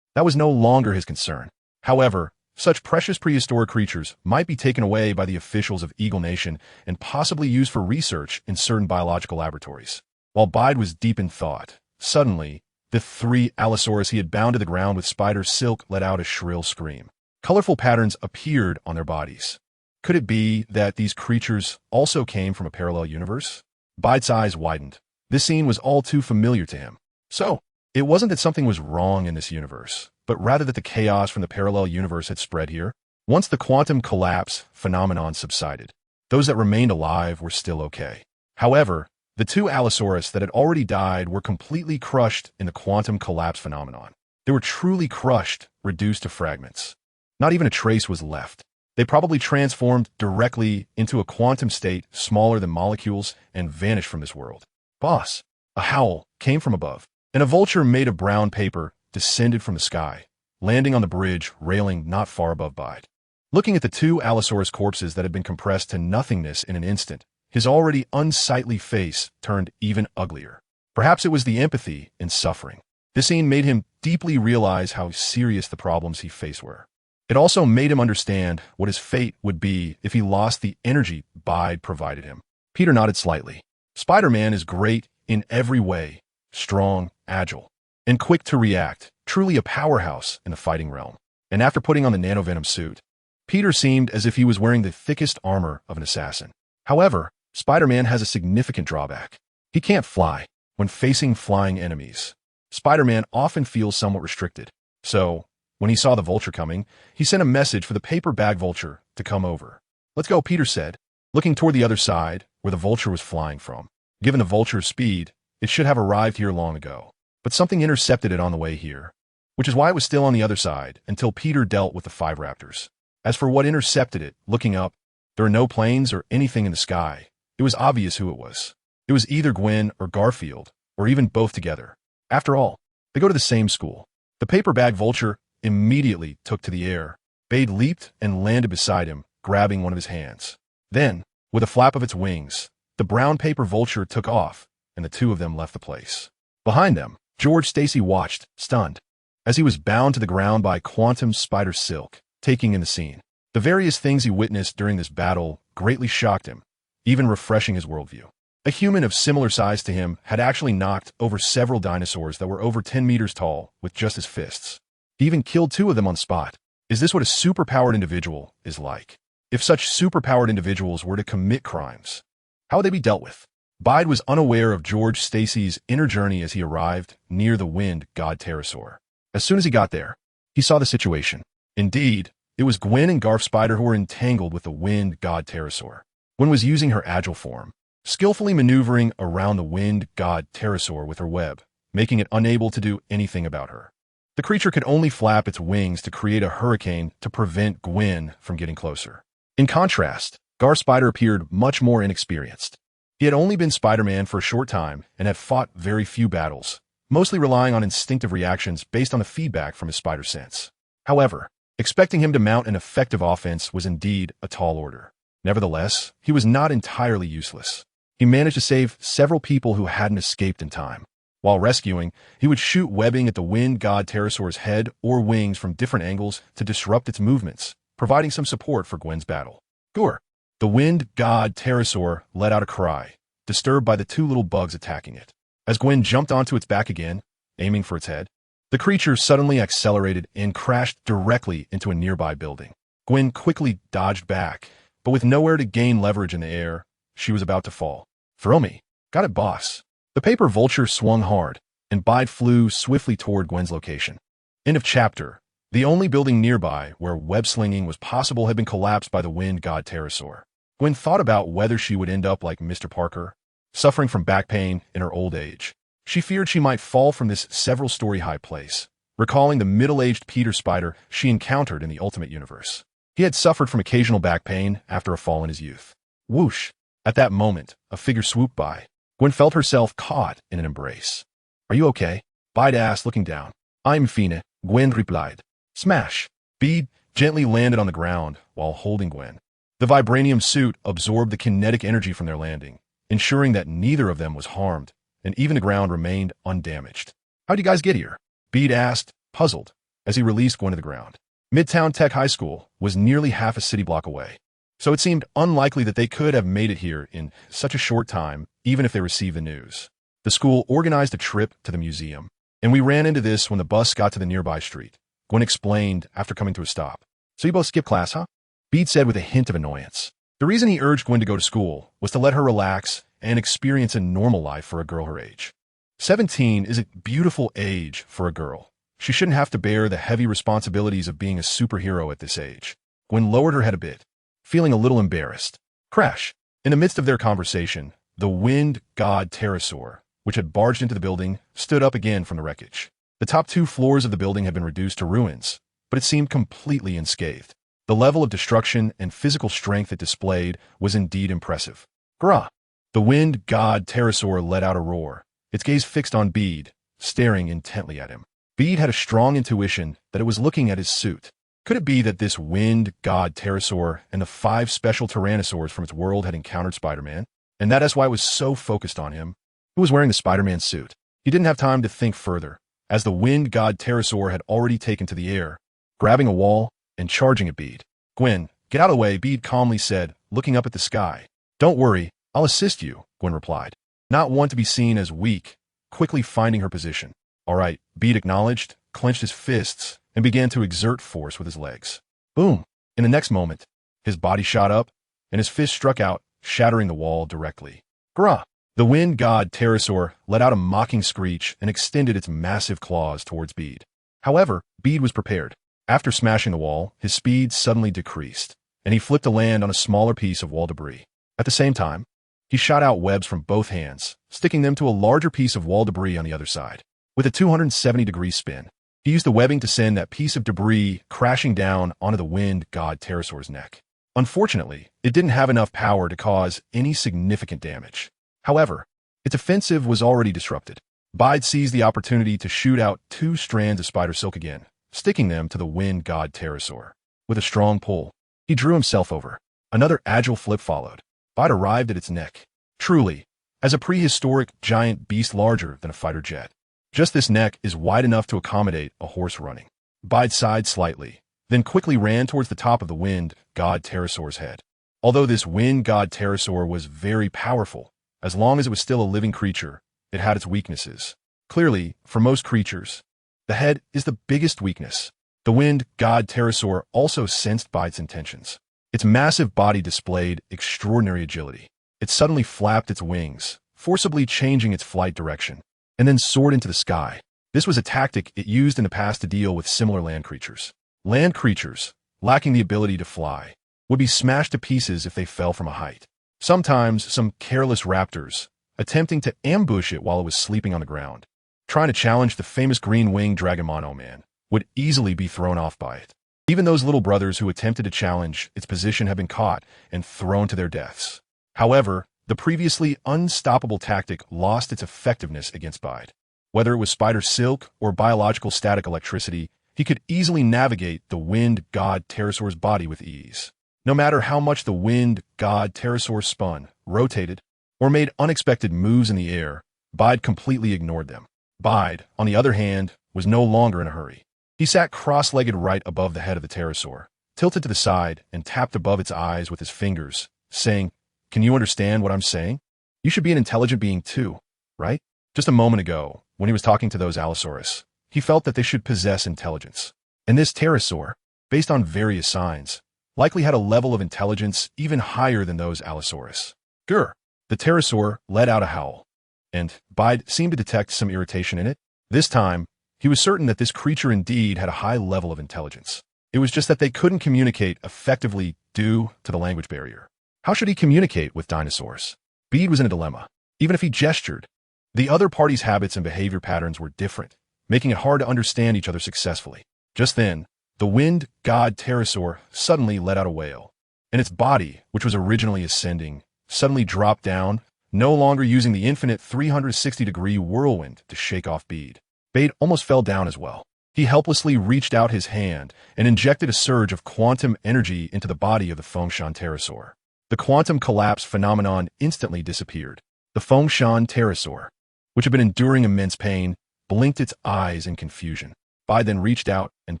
Speaker 1: that was no longer his concern. However, such precious prehistoric creatures might be taken away by the officials of Eagle Nation and possibly used for research in certain biological laboratories. While Bide was deep in thought, suddenly, the 3 Allosaurus he had bound to the ground with spider silk let out a shrill scream. Colorful patterns appeared on their bodies. Could it be that these creatures also came from a parallel universe? Bide's eyes widened. This scene was all too familiar to him. So, it wasn't that something was wrong in this universe, but rather that the chaos from the parallel universe had spread here. Once the quantum collapse phenomenon subsided, those that remained alive were still okay. However, the 2 Allosaurus that had already died were completely crushed in the quantum collapse phenomenon. They were truly crushed, reduced to fragments. Not even a trace was left. They probably transformed directly into a quantum state smaller than molecules and vanished from this world. Boss! A howl came from above, and a vulture made of brown paper descended from the sky, landing on the bridge railing not far above Bide. Looking at the two Allosaurus corpses that had been compressed to nothingness in an instant, his already unsightly face turned even uglier. Perhaps it was the empathy in suffering. This scene made him deeply realize how serious the problems he faced were. It also made him understand what his fate would be if he lost the energy Bide provided him. Peter nodded slightly. Spider-Man is great in every way, strong, agile, and quick to react, truly a powerhouse in the fighting realm. And after putting on the nanovenom suit, Peter seemed as if he was wearing the thickest armor of an assassin. However, Spider-Man has a significant drawback. He can't fly. When facing flying enemies, Spider-Man often feels somewhat restricted. So, when he saw the vulture coming, he sent a message for the paper bag vulture to come over. "Let's go," Peter said, looking toward the other side, where the vulture was flying from. Given the vulture's speed, it should have arrived here long ago. But something intercepted it on the way here, which is why it was still on the other side until Peter dealt with the 5 raptors. As for what intercepted it, looking up, there were no planes or anything in the sky. It was obvious who it was. It was either Gwen or Garfield, or even both together. After all, they go to the same school. The paper bag vulture immediately took to the air. Bade leaped and landed beside him, grabbing one of his hands. Then, with a flap of its wings, the brown paper vulture took off, and the two of them left the place. Behind them, George Stacy watched, stunned, as he was bound to the ground by quantum spider silk, taking in the scene. The various things he witnessed during this battle greatly shocked him, even refreshing his worldview. A human of similar size to him had actually knocked over several dinosaurs that were over 10 meters tall with just his fists. He even killed 2 of them on spot. Is this what a superpowered individual is like? If such superpowered individuals were to commit crimes, how would they be dealt with? Bide was unaware of George Stacy's inner journey as he arrived near the wind god pterosaur. As soon as he got there, he saw the situation. Indeed, it was Gwen and Garf Spider who were entangled with the wind god pterosaur. Gwen was using her agile form, skillfully maneuvering around the wind god pterosaur with her web, making it unable to do anything about her. The creature could only flap its wings to create a hurricane to prevent Gwen from getting closer. In contrast, Garf Spider appeared much more inexperienced. He had only been Spider-Man for a short time and had fought very few battles, mostly relying on instinctive reactions based on the feedback from his spider sense. However, expecting him to mount an effective offense was indeed a tall order. Nevertheless, he was not entirely useless. He managed to save several people who hadn't escaped in time. While rescuing, he would shoot webbing at the wind god pterosaur's head or wings from different angles to disrupt its movements, providing some support for Gwen's battle. Gur! The wind god pterosaur let out a cry, disturbed by the 2 little bugs attacking it. As Gwen jumped onto its back again, aiming for its head, the creature suddenly accelerated and crashed directly into a nearby building. Gwen quickly dodged back, but with nowhere to gain leverage in the air, she was about to fall. "Throw me. Got it, boss." The paper vulture swung hard, and Bide flew swiftly toward Gwen's location. End of chapter. The only building nearby where web-slinging was possible had been collapsed by the wind god pterosaur. Gwen thought about whether she would end up like Mr. Parker, suffering from back pain in her old age. She feared she might fall from this several-story high place, recalling the middle-aged Peter Spider she encountered in the Ultimate Universe. He had suffered from occasional back pain after a fall in his youth. Whoosh! At that moment, a figure swooped by. Gwen felt herself caught in an embrace. "Are you okay?" Bide asked, looking down. "I'm fine," Gwen replied. Smash! Bede gently landed on the ground while holding Gwen. The vibranium suit absorbed the kinetic energy from their landing, ensuring that neither of them was harmed, and even the ground remained undamaged. "How'd you guys get here?" Bede asked, puzzled, as he released Gwen to the ground. Midtown Tech High School was nearly half a city block away, so it seemed unlikely that they could have made it here in such a short time, even if they received the news. The school organized a trip to the museum, and we ran into this when the bus got to the nearby street, Gwen explained after coming to a stop. "So you both skipped class, huh?" Bede said with a hint of annoyance. The reason he urged Gwen to go to school was to let her relax and experience a normal life for a girl her age. 17 is a beautiful age for a girl. She shouldn't have to bear the heavy responsibilities of being a superhero at this age. Gwen lowered her head a bit, feeling a little embarrassed. Crash! In the midst of their conversation, the wind god pterosaur, which had barged into the building, stood up again from the wreckage. The top 2 floors of the building had been reduced to ruins, but it seemed completely unscathed. The level of destruction and physical strength it displayed was indeed impressive. Grah! The wind god pterosaur let out a roar, its gaze fixed on Bede, staring intently at him. Bede had a strong intuition that it was looking at his suit. Could it be that this wind god pterosaur and the 5 special tyrannosaurs from its world had encountered Spider-Man? And that is why it was so focused on him. Who was wearing the Spider-Man suit? He didn't have time to think further, as the wind god pterosaur had already taken to the air, grabbing a wall and charging at Bede. Gwen, get out of the way, Bede calmly said, looking up at the sky. Don't worry, I'll assist you, Gwen replied, not one to be seen as weak, quickly finding her position. All right, Bede acknowledged, clenched his fists, and began to exert force with his legs. Boom! In the next moment, his body shot up, and his fist struck out, shattering the wall directly. Grah! The wind god pterosaur let out a mocking screech and extended its massive claws towards Bede. However, Bede was prepared. After smashing the wall, his speed suddenly decreased, and he flipped to land on a smaller piece of wall debris. At the same time, he shot out webs from both hands, sticking them to a larger piece of wall debris on the other side. With a 270-degree spin, he used the webbing to send that piece of debris crashing down onto the wind god pterosaur's neck. Unfortunately, it didn't have enough power to cause any significant damage. However, its offensive was already disrupted. Bede seized the opportunity to shoot out 2 strands of spider silk again, sticking them to the wind god pterosaur. With a strong pull, he drew himself over. Another agile flip followed. Bede arrived at its neck. Truly, as a prehistoric giant beast larger than a fighter jet. Just this neck is wide enough to accommodate a horse running. Bede sighed slightly, then quickly ran towards the top of the wind god pterosaur's head. Although this wind god pterosaur was very powerful, as long as it was still a living creature, it had its weaknesses. Clearly, for most creatures, the head is the biggest weakness. The wind god pterosaur also sensed Bede's intentions. Its massive body displayed extraordinary agility. It suddenly flapped its wings, forcibly changing its flight direction, and then soared into the sky. This was a tactic it used in the past to deal with similar land creatures. Land creatures, lacking the ability to fly, would be smashed to pieces if they fell from a height. Sometimes some careless raptors, attempting to ambush it while it was sleeping on the ground, trying to challenge the famous green-winged dragon Mono Man, would easily be thrown off by it. Even those little brothers who attempted to challenge its position have been caught and thrown to their deaths. However, the previously unstoppable tactic lost its effectiveness against Bede. Whether it was spider silk or biological static electricity, he could easily navigate the wind god pterosaur's body with ease. No matter how much the wind god pterosaur spun, rotated, or made unexpected moves in the air, Bede completely ignored them. Bede, on the other hand, was no longer in a hurry. He sat cross-legged right above the head of the pterosaur, tilted to the side, and tapped above its eyes with his fingers, saying, "Can you understand what I'm saying? You should be an intelligent being too, right?" Just a moment ago, when he was talking to those Allosaurus, he felt that they should possess intelligence. And this pterosaur, based on various signs, likely had a level of intelligence even higher than those Allosaurus. Grr! The pterosaur let out a howl, and Bede seemed to detect some irritation in it. This time, he was certain that this creature indeed had a high level of intelligence. It was just that they couldn't communicate effectively due to the language barrier. How should he communicate with dinosaurs? Bede was in a dilemma. Even if he gestured, the other party's habits and behavior patterns were different, making it hard to understand each other successfully. Just then, the wind god pterosaur suddenly let out a wail, and its body, which was originally ascending, suddenly dropped down, no longer using the infinite 360-degree whirlwind to shake off Bede. Bede almost fell down as well. He helplessly reached out his hand and injected a surge of quantum energy into the body of the Fengshan pterosaur. The quantum collapse phenomenon instantly disappeared. The Fengshan pterosaur, which had been enduring immense pain, blinked its eyes in confusion. Bede then reached out and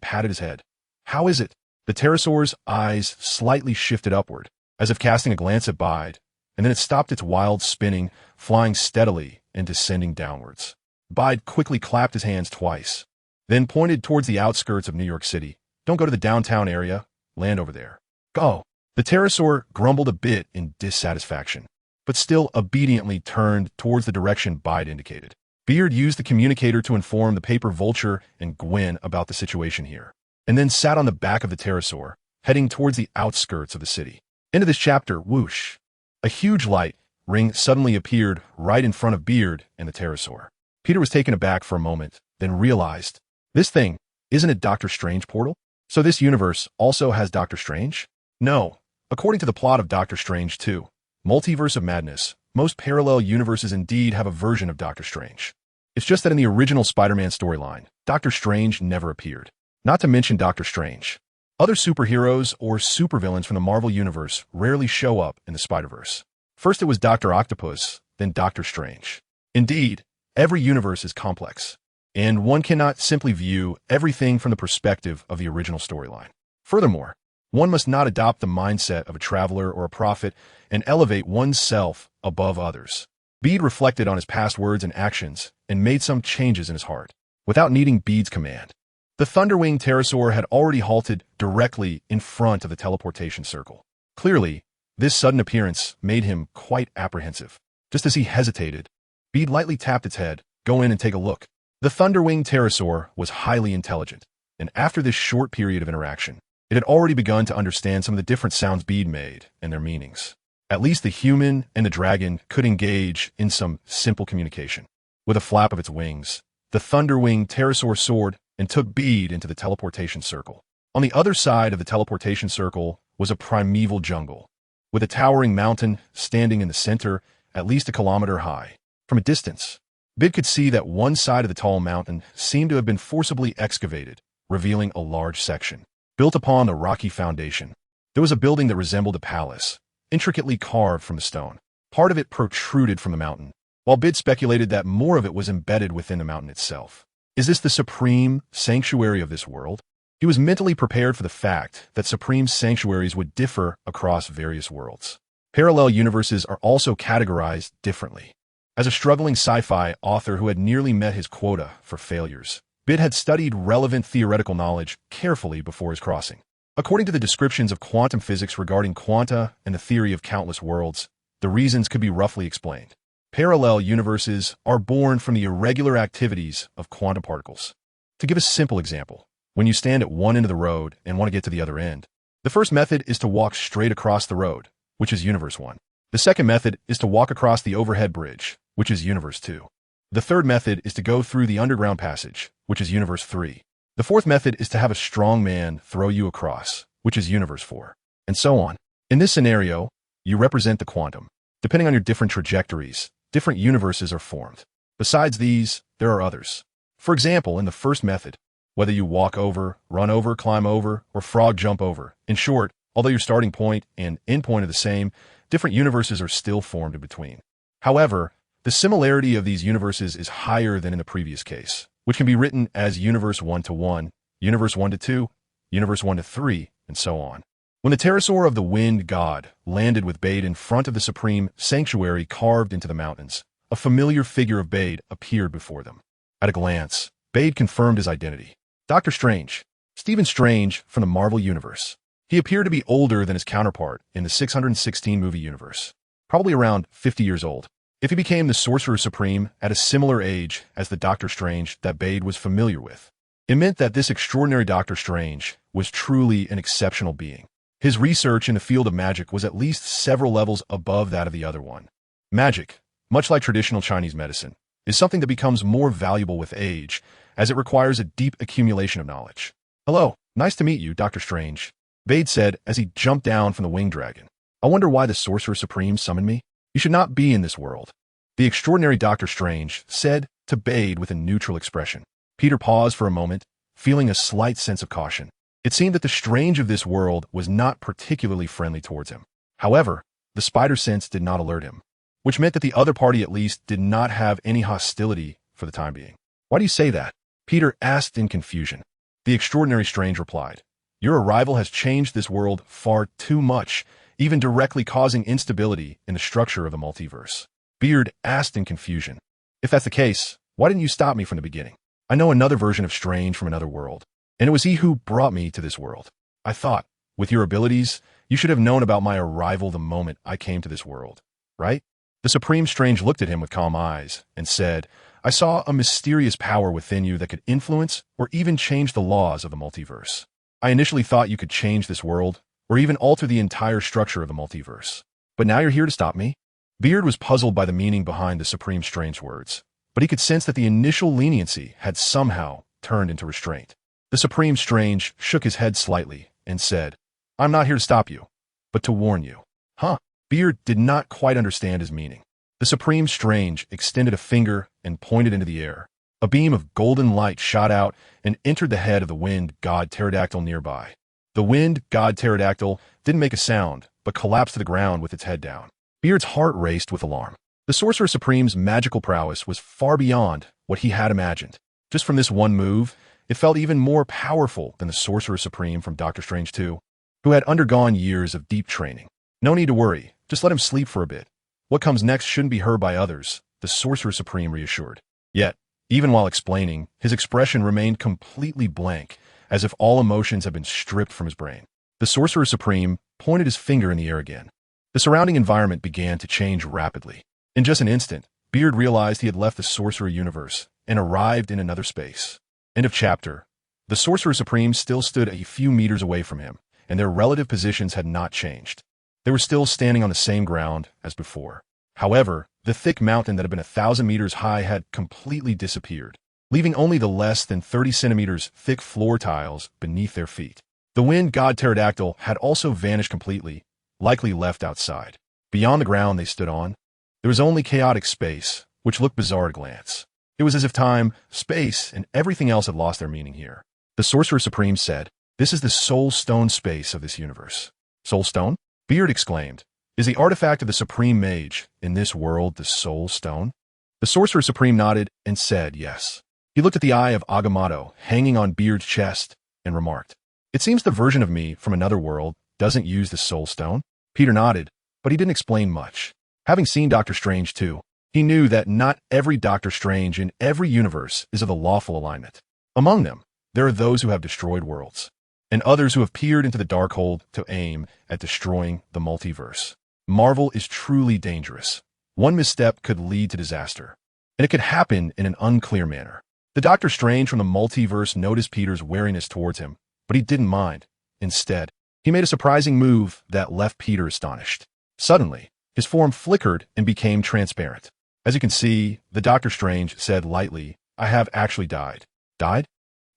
Speaker 1: patted his head. "How is it?" The pterosaur's eyes slightly shifted upward, as if casting a glance at Bede, and then it stopped its wild spinning, flying steadily and descending downwards. Bede quickly clapped his hands twice, then pointed towards the outskirts of New York City. "Don't go to the downtown area. Land over there." "Go." The pterosaur grumbled a bit in dissatisfaction, but still obediently turned towards the direction Bede indicated. Beard used the communicator to inform the paper vulture and Gwen about the situation here, and then sat on the back of the pterosaur, heading towards the outskirts of the city. Into this chapter, whoosh! A huge light ring suddenly appeared right in front of Beard and the pterosaur. Peter was taken aback for a moment, then realized, this thing, isn't it Doctor Strange portal? So this universe also has Doctor Strange? No. According to the plot of Doctor Strange 2, Multiverse of Madness, most parallel universes indeed have a version of Doctor Strange. It's just that in the original Spider-Man storyline, Doctor Strange never appeared. Not to mention Doctor Strange. Other superheroes or supervillains from the Marvel Universe rarely show up in the Spider-Verse. First it was Dr. Octopus, then Doctor Strange. Indeed, every universe is complex, and one cannot simply view everything from the perspective of the original storyline. Furthermore, one must not adopt the mindset of a traveler or a prophet and elevate oneself above others. Bede reflected on his past words and actions and made some changes in his heart, without needing Bede's command. The Thunderwing pterosaur had already halted directly in front of the teleportation circle. Clearly, this sudden appearance made him quite apprehensive. Just as he hesitated, Bede lightly tapped its head. Go in and take a look. The Thunderwing pterosaur was highly intelligent, and after this short period of interaction, it had already begun to understand some of the different sounds Bede made and their meanings. At least the human and the dragon could engage in some simple communication. With a flap of its wings, the Thunderwing pterosaur soared and took Bede into the teleportation circle. On the other side of the teleportation circle was a primeval jungle, with a towering mountain standing in the center, at least a kilometer high. From a distance, Bede could see that one side of the tall mountain seemed to have been forcibly excavated, revealing a large section. Built upon a rocky foundation, there was a building that resembled a palace, intricately carved from the stone. Part of it protruded from the mountain, while Bede speculated that more of it was embedded within the mountain itself. Is this the supreme sanctuary of this world? He was mentally prepared for the fact that supreme sanctuaries would differ across various worlds. Parallel universes are also categorized differently. As a struggling sci-fi author who had nearly met his quota for failures, Bede had studied relevant theoretical knowledge carefully before his crossing. According to the descriptions of quantum physics regarding quanta and the theory of countless worlds, the reasons could be roughly explained. Parallel universes are born from the irregular activities of quantum particles. To give a simple example, when you stand at one end of the road and want to get to the other end, the first method is to walk straight across the road, which is universe 1. The second method is to walk across the overhead bridge, which is universe 2. The third method is to go through the underground passage, which is universe 3. The fourth method is to have a strong man throw you across, which is universe 4, and so on. In this scenario, you represent the quantum. Depending on your different trajectories, different universes are formed. Besides these, there are others. For example, in the first method, whether you walk over, run over, climb over, or frog jump over, in short, although your starting point and end point are the same, different universes are still formed in between. However, the similarity of these universes is higher than in the previous case, which can be written as universe 1 to 1, universe 1 to 2, universe 1 to 3, and so on. When the pterosaur of the wind god landed with Bede in front of the supreme sanctuary carved into the mountains, a familiar figure of Bede appeared before them. At a glance, Bede confirmed his identity. Doctor Strange, Stephen Strange from the Marvel Universe. He appeared to be older than his counterpart in the 616 movie universe, probably around 50 years old. If he became the Sorcerer Supreme at a similar age as the Doctor Strange that Bede was familiar with, it meant that this extraordinary Doctor Strange was truly an exceptional being. His research in the field of magic was at least several levels above that of the other one. Magic, much like traditional Chinese medicine, is something that becomes more valuable with age, as it requires a deep accumulation of knowledge. Hello, nice to meet you, Doctor Strange, Bede said as he jumped down from the winged dragon. I wonder why the Sorcerer Supreme summoned me? You should not be in this world, the extraordinary Doctor Strange said to Bede with a neutral expression. Peter paused for a moment, feeling a slight sense of caution. It seemed that the Strange of this world was not particularly friendly towards him. However, the spider sense did not alert him, which meant that the other party at least did not have any hostility for the time being. Why do you say that? Peter asked in confusion. The extraordinary Strange replied, Your arrival has changed this world far too much, even directly causing instability in the structure of the multiverse. Beard asked in confusion. If that's the case, why didn't you stop me from the beginning? I know another version of Strange from another world, and it was he who brought me to this world. I thought, with your abilities, you should have known about my arrival the moment I came to this world, right? The Supreme Strange looked at him with calm eyes and said, I saw a mysterious power within you that could influence or even change the laws of the multiverse. I initially thought you could change this world, or even alter the entire structure of the multiverse. But now you're here to stop me? Beard was puzzled by the meaning behind the Supreme Strange's words, but he could sense that the initial leniency had somehow turned into restraint. The Supreme Strange shook his head slightly and said, I'm not here to stop you, but to warn you. Huh? Beard did not quite understand his meaning. The Supreme Strange extended a finger and pointed into the air. A beam of golden light shot out and entered the head of the wind god pterodactyl nearby. The wind god pterodactyl didn't make a sound, but collapsed to the ground with its head down. Beard's heart raced with alarm. The Sorcerer Supreme's magical prowess was far beyond what he had imagined. Just from this one move, it felt even more powerful than the Sorcerer Supreme from Doctor Strange 2, who had undergone years of deep training. No need to worry, just let him sleep for a bit. What comes next shouldn't be heard by others, the Sorcerer Supreme reassured. Yet, even while explaining, his expression remained completely blank, as if all emotions had been stripped from his brain. The Sorcerer Supreme pointed his finger in the air again. The surrounding environment began to change rapidly. In just an instant, Beard realized he had left the Sorcerer universe and arrived in another space. End of chapter. The Sorcerer Supreme still stood a few meters away from him, and their relative positions had not changed. They were still standing on the same ground as before. However, the thick mountain that had been 1,000 meters high had completely disappeared, leaving only the less than 30 centimeters thick floor tiles beneath their feet. The wind god pterodactyl had also vanished completely, likely left outside. Beyond the ground they stood on, there was only chaotic space, which looked bizarre at a glance. It was as if time, space, and everything else had lost their meaning here. The Sorcerer Supreme said, "This is the soul stone space of this universe." Soul stone? Beard exclaimed. Is the artifact of the Supreme Mage in this world the Soul Stone? The Sorcerer Supreme nodded and said yes. He looked at the eye of Agamotto hanging on Beard's chest and remarked, "It seems the version of me from another world doesn't use the Soul Stone." Peter nodded, but he didn't explain much. Having seen Doctor Strange too, he knew that not every Doctor Strange in every universe is of the lawful alignment. Among them, there are those who have destroyed worlds, and others who have peered into the Darkhold to aim at destroying the multiverse. Marvel is truly dangerous. One misstep could lead to disaster, and it could happen in an unclear manner. The Doctor Strange from the multiverse noticed Peter's wariness towards him, but he didn't mind. Instead, he made a surprising move that left Peter astonished. Suddenly, his form flickered and became transparent. As you can see, the Doctor Strange said lightly, "I have actually died." Died?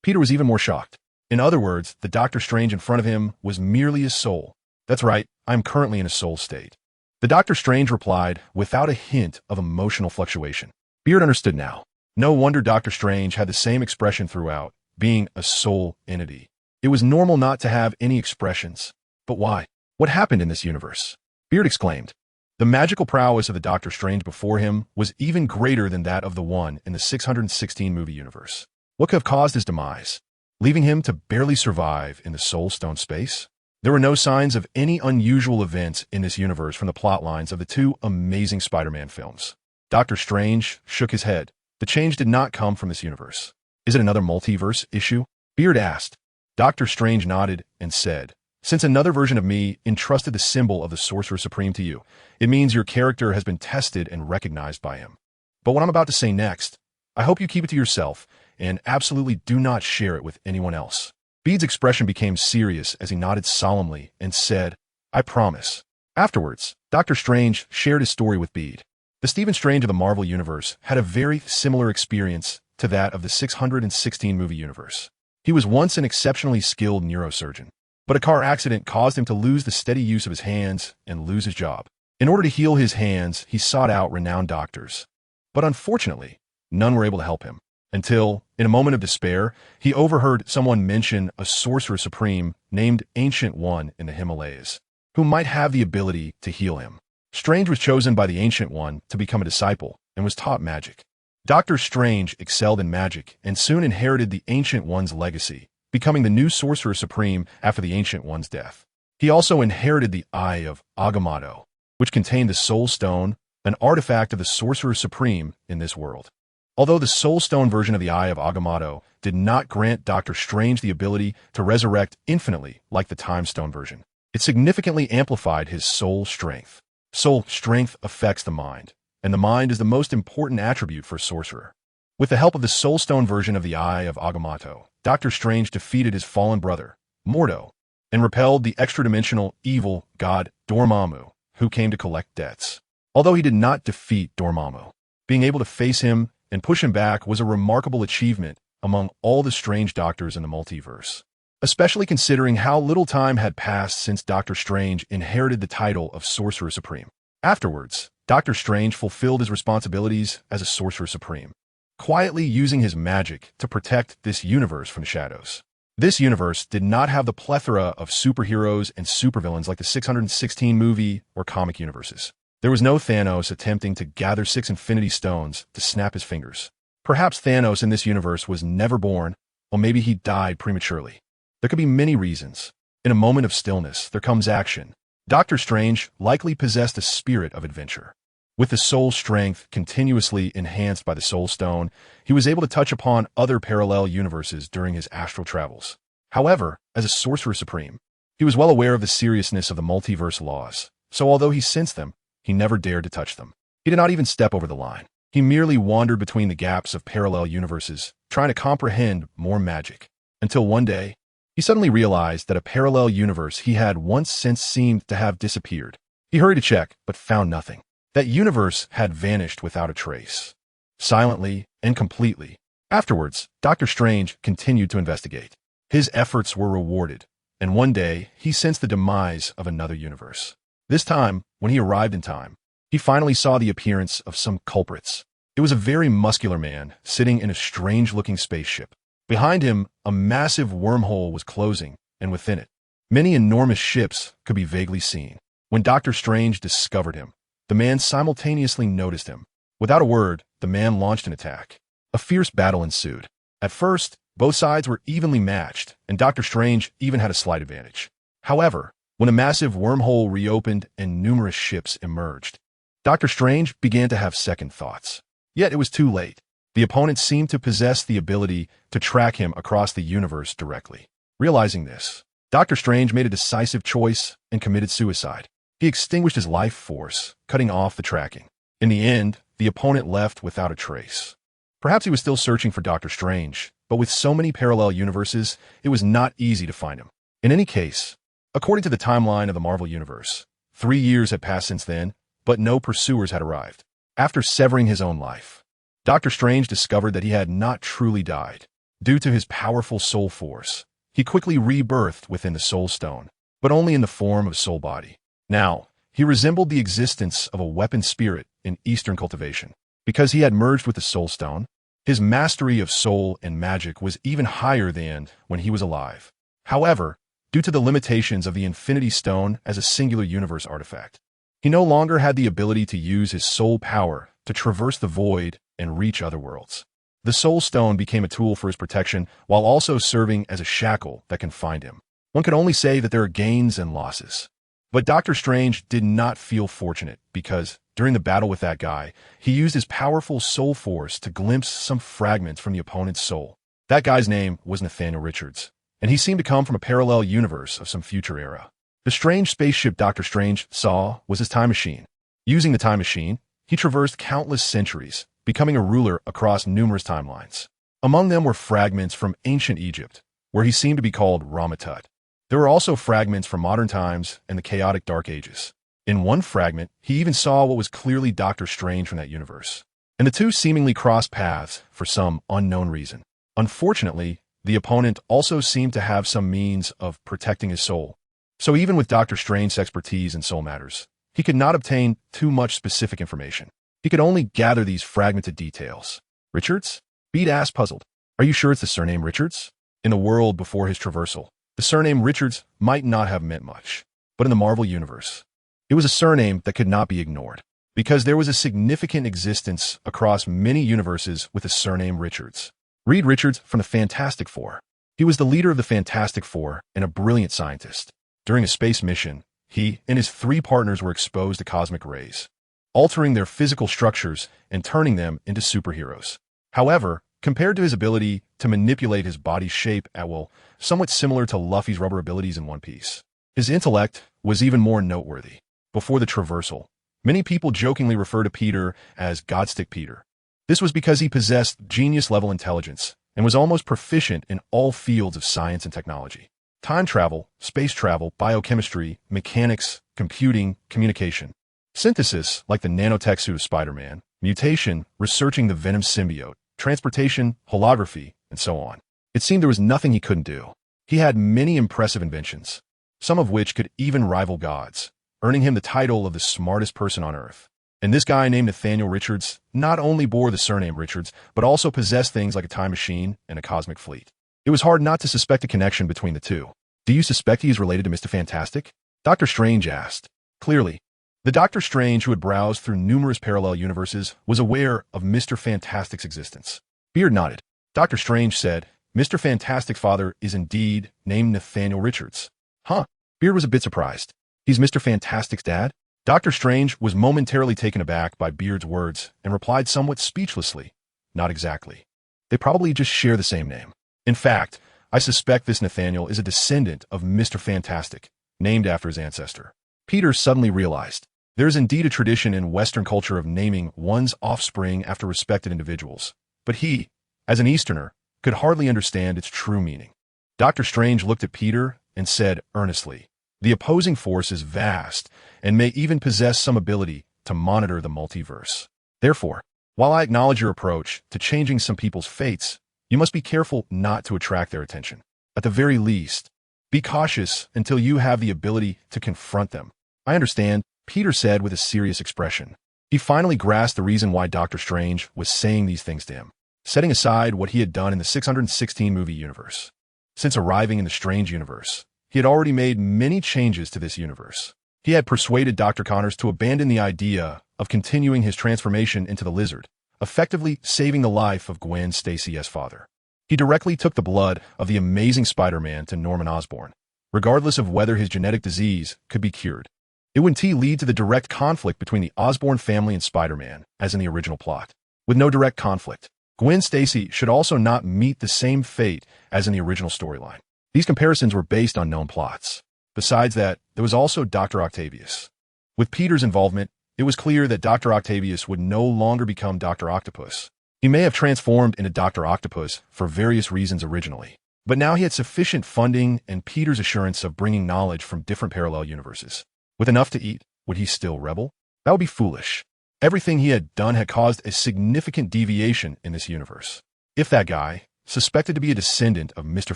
Speaker 1: Peter was even more shocked. In other words, the Doctor Strange in front of him was merely his soul. "That's right, I'm currently in a soul state." The Doctor Strange replied without a hint of emotional fluctuation. Beard understood now. No wonder Doctor Strange had the same expression throughout, being a soul entity. It was normal not to have any expressions. But why? What happened in this universe? Beard exclaimed. The magical prowess of the Doctor Strange before him was even greater than that of the one in the 616 movie universe. What could have caused his demise, leaving him to barely survive in the Soul Stone space? There were no signs of any unusual events in this universe from the plot lines of the two amazing Spider-Man films. Doctor Strange shook his head. The change did not come from this universe. Is it another multiverse issue? Beard asked. Doctor Strange nodded and said, "Since another version of me entrusted the symbol of the Sorcerer Supreme to you, it means your character has been tested and recognized by him. But what I'm about to say next, I hope you keep it to yourself and absolutely do not share it with anyone else." Bede's expression became serious as he nodded solemnly and said, "I promise." Afterwards, Doctor Strange shared his story with Bede. The Stephen Strange of the Marvel Universe had a very similar experience to that of the 616 movie universe. He was once an exceptionally skilled neurosurgeon, but a car accident caused him to lose the steady use of his hands and lose his job. In order to heal his hands, he sought out renowned doctors. But unfortunately, none were able to help him. Until, in a moment of despair, he overheard someone mention a Sorcerer Supreme named Ancient One in the Himalayas, who might have the ability to heal him. Strange was chosen by the Ancient One to become a disciple and was taught magic. Doctor Strange excelled in magic and soon inherited the Ancient One's legacy, becoming the new Sorcerer Supreme after the Ancient One's death. He also inherited the Eye of Agamotto, which contained the Soul Stone, an artifact of the Sorcerer Supreme in this world. Although the Soul Stone version of the Eye of Agamotto did not grant Doctor Strange the ability to resurrect infinitely like the Time Stone version, it significantly amplified his soul strength. Soul strength affects the mind, and the mind is the most important attribute for a sorcerer. With the help of the Soul Stone version of the Eye of Agamotto, Doctor Strange defeated his fallen brother, Mordo, and repelled the extra-dimensional evil god Dormammu, who came to collect debts. Although he did not defeat Dormammu, being able to face him and push him back was a remarkable achievement among all the strange doctors in the multiverse, especially considering how little time had passed since Doctor Strange inherited the title of Sorcerer Supreme. Afterwards, Doctor Strange fulfilled his responsibilities as a Sorcerer Supreme, quietly using his magic to protect this universe from the shadows. This universe did not have the plethora of superheroes and supervillains like the 616 movie or comic universes. There was no Thanos attempting to gather 6 Infinity Stones to snap his fingers. Perhaps Thanos in this universe was never born, or maybe he died prematurely. There could be many reasons. In a moment of stillness, there comes action. Doctor Strange likely possessed a spirit of adventure. With the soul strength continuously enhanced by the Soul Stone, he was able to touch upon other parallel universes during his astral travels. However, as a Sorcerer Supreme, he was well aware of the seriousness of the multiverse laws, so although he sensed them, he never dared to touch them. He did not even step over the line. He merely wandered between the gaps of parallel universes, trying to comprehend more magic, until one day, he suddenly realized that a parallel universe he had once since seemed to have disappeared. He hurried to check, but found nothing. That universe had vanished without a trace. Silently and completely. Afterwards, Doctor Strange continued to investigate. His efforts were rewarded, and one day, he sensed the demise of another universe. This time, when he arrived in time, he finally saw the appearance of some culprits. It was a very muscular man sitting in a strange-looking spaceship. Behind him, a massive wormhole was closing, and within it, many enormous ships could be vaguely seen. When Doctor Strange discovered him, the man simultaneously noticed him. Without a word, the man launched an attack. A fierce battle ensued. At first, both sides were evenly matched, and Doctor Strange even had a slight advantage. However, when a massive wormhole reopened and numerous ships emerged, Doctor Strange began to have second thoughts. Yet it was too late. The opponent seemed to possess the ability to track him across the universe directly. Realizing this, Doctor Strange made a decisive choice and committed suicide. He extinguished his life force, cutting off the tracking. In the end, the opponent left without a trace. Perhaps he was still searching for Doctor Strange, but with so many parallel universes, it was not easy to find him. In any case, according to the timeline of the Marvel Universe, 3 years had passed since then, but no pursuers had arrived. After severing his own life, Doctor Strange discovered that he had not truly died. Due to his powerful soul force, he quickly rebirthed within the Soul Stone, but only in the form of a soul body. Now, he resembled the existence of a weapon spirit in Eastern cultivation. Because he had merged with the Soul Stone, his mastery of soul and magic was even higher than when he was alive. However, due to the limitations of the Infinity Stone as a singular universe artifact, he no longer had the ability to use his soul power to traverse the void and reach other worlds. The Soul Stone became a tool for his protection while also serving as a shackle that confined him. One could only say that there are gains and losses. But Doctor Strange did not feel fortunate because, during the battle with that guy, he used his powerful soul force to glimpse some fragments from the opponent's soul. That guy's name was Nathaniel Richards, and he seemed to come from a parallel universe of some future era. The strange spaceship Doctor Strange saw was his time machine. Using the time machine, he traversed countless centuries, becoming a ruler across numerous timelines. Among them were fragments from ancient Egypt, where he seemed to be called Ramatut. There were also fragments from modern times and the chaotic Dark Ages. In one fragment, he even saw what was clearly Doctor Strange from that universe. And the two seemingly crossed paths for some unknown reason. Unfortunately, the opponent also seemed to have some means of protecting his soul. So even with Doctor Strange's expertise in soul matters, he could not obtain too much specific information. He could only gather these fragmented details. Richards? Beat asked, puzzled. Are you sure it's the surname Richards? In the world before his traversal, the surname Richards might not have meant much. But in the Marvel Universe, it was a surname that could not be ignored, because there was a significant existence across many universes with the surname Richards. Reed Richards from the Fantastic Four. He was the leader of the Fantastic Four and a brilliant scientist. During a space mission, he and his 3 partners were exposed to cosmic rays, altering their physical structures and turning them into superheroes. However, compared to his ability to manipulate his body's shape at will, somewhat similar to Luffy's rubber abilities in One Piece, his intellect was even more noteworthy. Before the traversal, many people jokingly refer to Peter as Godstick Peter. This was because he possessed genius-level intelligence and was almost proficient in all fields of science and technology. Time travel, space travel, biochemistry, mechanics, computing, communication. Synthesis, like the nanotech suit of Spider-Man. Mutation, researching the Venom symbiote. Transportation, holography, and so on. It seemed there was nothing he couldn't do. He had many impressive inventions, some of which could even rival gods, earning him the title of the smartest person on Earth. And this guy named Nathaniel Richards not only bore the surname Richards, but also possessed things like a time machine and a cosmic fleet. It was hard not to suspect a connection between the two. Do you suspect he is related to Mr. Fantastic? Dr. Strange asked. Clearly, the Dr. Strange who had browsed through numerous parallel universes was aware of Mr. Fantastic's existence. Beard nodded. Dr. Strange said, Mr. Fantastic's father is indeed named Nathaniel Richards. Huh? Beard was a bit surprised. He's Mr. Fantastic's dad? Dr. Strange was momentarily taken aback by Beard's words and replied somewhat speechlessly, not exactly. They probably just share the same name. In fact, I suspect this Nathaniel is a descendant of Mr. Fantastic, named after his ancestor. Peter suddenly realized there is indeed a tradition in Western culture of naming one's offspring after respected individuals, but he, as an Easterner, could hardly understand its true meaning. Dr. Strange looked at Peter and said earnestly, the opposing force is vast and may even possess some ability to monitor the multiverse. Therefore, while I acknowledge your approach to changing some people's fates, you must be careful not to attract their attention. At the very least, be cautious until you have the ability to confront them. I understand, Peter said with a serious expression. He finally grasped the reason why Dr. Strange was saying these things to him, setting aside what he had done in the 616 movie universe. Since arriving in the Strange universe, he had already made many changes to this universe. He had persuaded Dr. Connors to abandon the idea of continuing his transformation into the lizard, effectively saving the life of Gwen Stacy's father. He directly took the blood of the amazing Spider-Man to Norman Osborn, regardless of whether his genetic disease could be cured. It would lead to the direct conflict between the Osborn family and Spider-Man, as in the original plot. With no direct conflict, Gwen Stacy should also not meet the same fate as in the original storyline. These comparisons were based on known plots. Besides that, there was also Dr. Octavius. With Peter's involvement, it was clear that Dr. Octavius would no longer become Dr. Octopus. He may have transformed into Dr. Octopus for various reasons originally, but now he had sufficient funding and Peter's assurance of bringing knowledge from different parallel universes. With enough to eat, would he still rebel? That would be foolish. Everything he had done had caused a significant deviation in this universe. If that guy, suspected to be a descendant of Mr.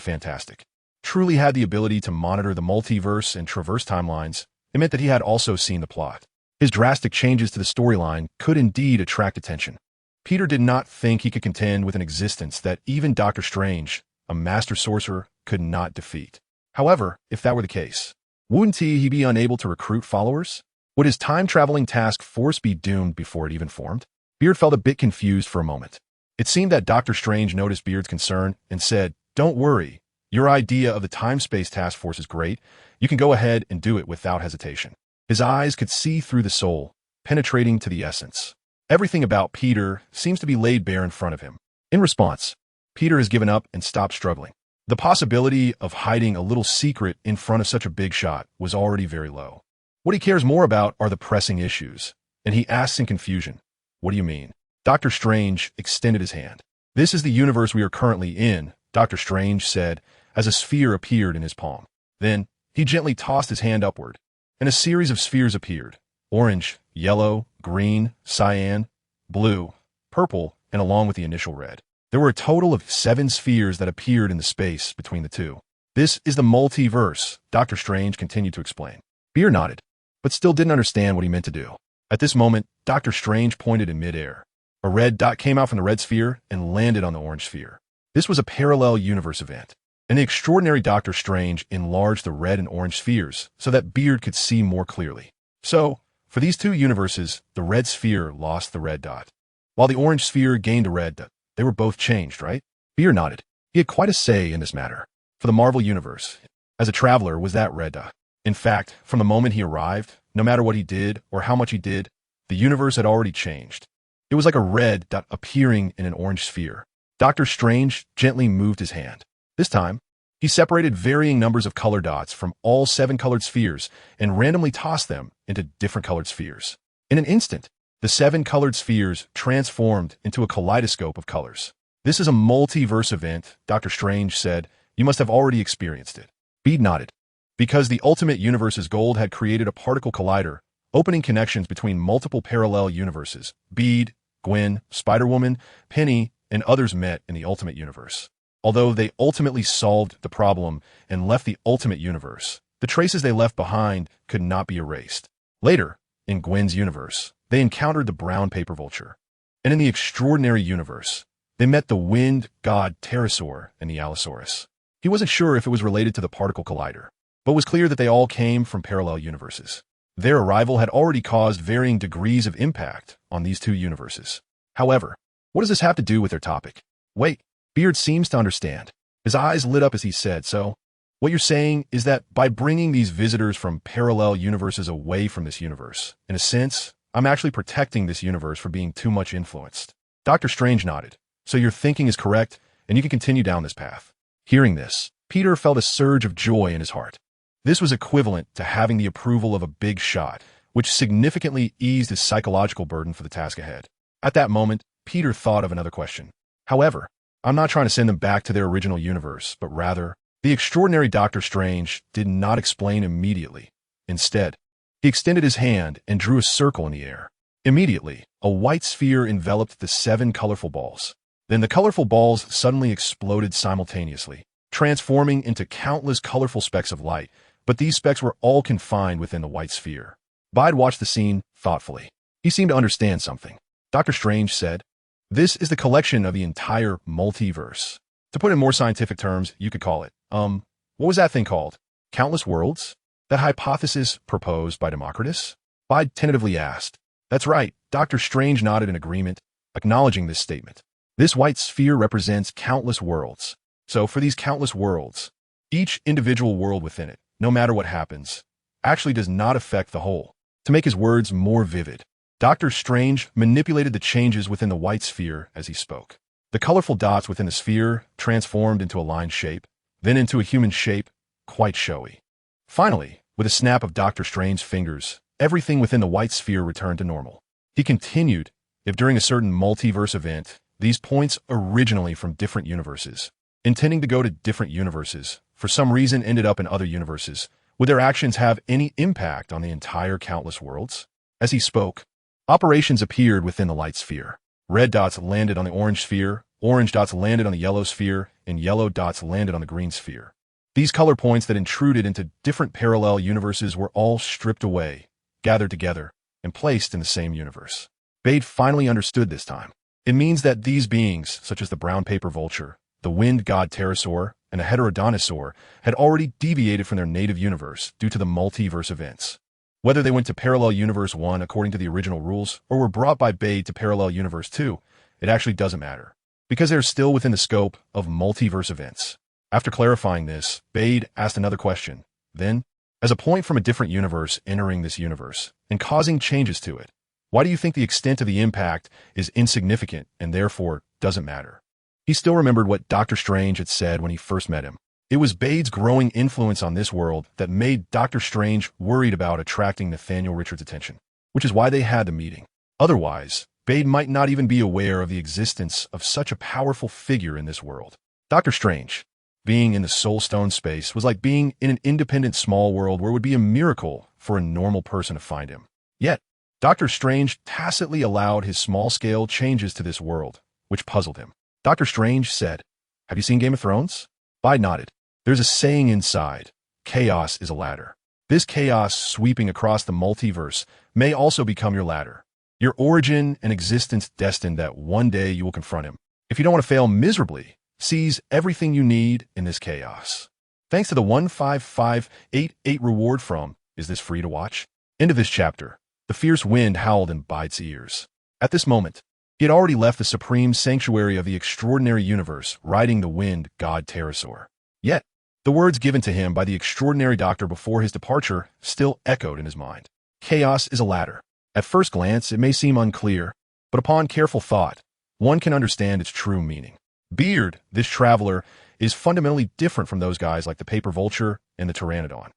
Speaker 1: Fantastic, truly had the ability to monitor the multiverse and traverse timelines, it meant that he had also seen the plot. His drastic changes to the storyline could indeed attract attention. Peter did not think he could contend with an existence that even Dr. Strange, a master sorcerer, could not defeat. However, if that were the case, wouldn't he be unable to recruit followers? Would his time-traveling task force be doomed before it even formed? Beard felt a bit confused for a moment. It seemed that Dr. Strange noticed Beard's concern and said, "Don't worry. Your idea of the time-space task force is great. You can go ahead and do it without hesitation." His eyes could see through the soul, penetrating to the essence. Everything about Peter seems to be laid bare in front of him. In response, Peter has given up and stopped struggling. The possibility of hiding a little secret in front of such a big shot was already very low. What he cares more about are the pressing issues, and he asks in confusion, "What do you mean?" Dr. Strange extended his hand. "This is the universe we are currently in," Dr. Strange said, as a sphere appeared in his palm. Then, he gently tossed his hand upward, and a series of spheres appeared. Orange, yellow, green, cyan, blue, purple, and along with the initial red. There were a total of 7 spheres that appeared in the space between the two. "This is the multiverse," Dr. Strange continued to explain. Beard nodded, but still didn't understand what he meant to do. At this moment, Dr. Strange pointed in midair. A red dot came out from the red sphere and landed on the orange sphere. This was a parallel universe event, and the extraordinary Dr. Strange enlarged the red and orange spheres so that Beard could see more clearly. So, for these two universes, the red sphere lost the red dot, while the orange sphere gained a red dot. They were both changed, right? Beard nodded. He had quite a say in this matter. For the Marvel Universe, as a traveler, was that red dot. In fact, from the moment he arrived, no matter what he did or how much he did, the universe had already changed. It was like a red dot appearing in an orange sphere. Dr. Strange gently moved his hand. This time, he separated varying numbers of color dots from all 7 colored spheres and randomly tossed them into different colored spheres. In an instant, the 7 colored spheres transformed into a kaleidoscope of colors. "This is a multiverse event," Dr. Strange said. "You must have already experienced it." Bede nodded. Because the Ultimate Universe's gold had created a particle collider, opening connections between multiple parallel universes. Bede, Gwen, Spider-Woman, Penny, and others met in the Ultimate Universe. Although they ultimately solved the problem and left the Ultimate Universe, the traces they left behind could not be erased. Later, in Gwen's universe, they encountered the brown paper vulture. And in the extraordinary universe, they met the wind god pterosaur and the allosaurus. He wasn't sure if it was related to the particle collider, but it was clear that they all came from parallel universes. Their arrival had already caused varying degrees of impact on these two universes. However, what does this have to do with their topic? Wait, Beard seems to understand. His eyes lit up as he said, so, what you're saying is that by bringing these visitors from parallel universes away from this universe, in a sense, I'm actually protecting this universe from being too much influenced. Dr. Strange nodded. So your thinking is correct, and you can continue down this path. Hearing this, Peter felt a surge of joy in his heart. This was equivalent to having the approval of a big shot, which significantly eased his psychological burden for the task ahead. At that moment, Peter thought of another question. However, I'm not trying to send them back to their original universe, but rather, the extraordinary Dr. Strange did not explain immediately. Instead, he extended his hand and drew a circle in the air. Immediately, a white sphere enveloped the 7 colorful balls. Then the colorful balls suddenly exploded simultaneously, transforming into countless colorful specks of light, but these specks were all confined within the white sphere. Bide watched the scene thoughtfully. He seemed to understand something. Dr. Strange said, "This is the collection of the entire multiverse. To put it in more scientific terms, you could call it, what was that thing called? Countless worlds? That hypothesis proposed by Democritus?" Bide tentatively asked. "That's right." Dr. Strange nodded in agreement, acknowledging this statement. This white sphere represents countless worlds. So for these countless worlds, each individual world within it, no matter what happens, actually does not affect the whole. To make his words more vivid, Dr. Strange manipulated the changes within the white sphere as he spoke. The colorful dots within the sphere transformed into a line shape, then into a human shape, quite showy. Finally, with a snap of Dr. Strange's fingers, everything within the white sphere returned to normal. He continued, if during a certain multiverse event, these points originally from different universes, intending to go to different universes, for some reason ended up in other universes, would their actions have any impact on the entire countless worlds? As he spoke, operations appeared within the light sphere. Red dots landed on the orange sphere, orange dots landed on the yellow sphere, and yellow dots landed on the green sphere. These color points that intruded into different parallel universes were all stripped away, gathered together, and placed in the same universe. Bade finally understood this time. It means that these beings, such as the brown paper vulture, the wind god pterosaur, and the heterodontosaur, had already deviated from their native universe due to the multiverse events. Whether they went to Parallel Universe 1 according to the original rules, or were brought by Bade to Parallel Universe 2, it actually doesn't matter, because they're still within the scope of multiverse events. After clarifying this, Bade asked another question. Then, as a point from a different universe entering this universe, and causing changes to it, why do you think the extent of the impact is insignificant and therefore doesn't matter? He still remembered what Dr. Strange had said when he first met him. It was Bade's growing influence on this world that made Dr. Strange worried about attracting Nathaniel Richards' attention, which is why they had the meeting. Otherwise, Bade might not even be aware of the existence of such a powerful figure in this world. Dr. Strange, being in the Soul Stone space, was like being in an independent small world where it would be a miracle for a normal person to find him. Yet, Dr. Strange tacitly allowed his small-scale changes to this world, which puzzled him. Dr. Strange said, "Have you seen Game of Thrones?" Bide nodded. "There's a saying inside, chaos is a ladder. This chaos sweeping across the multiverse may also become your ladder, your origin and existence destined that one day you will confront him. If you don't want to fail miserably, seize everything you need in this chaos." Thanks to the 15588 reward from Is This Free to Watch? End of this chapter. The fierce wind howled in Bide's ears. At this moment, he had already left the supreme sanctuary of the extraordinary universe, riding the wind god pterosaur. Yet, the words given to him by the extraordinary doctor before his departure still echoed in his mind. Chaos is a ladder. At first glance, it may seem unclear, but upon careful thought, one can understand its true meaning. Beard, this traveler, is fundamentally different from those guys like the paper vulture and the pteranodon.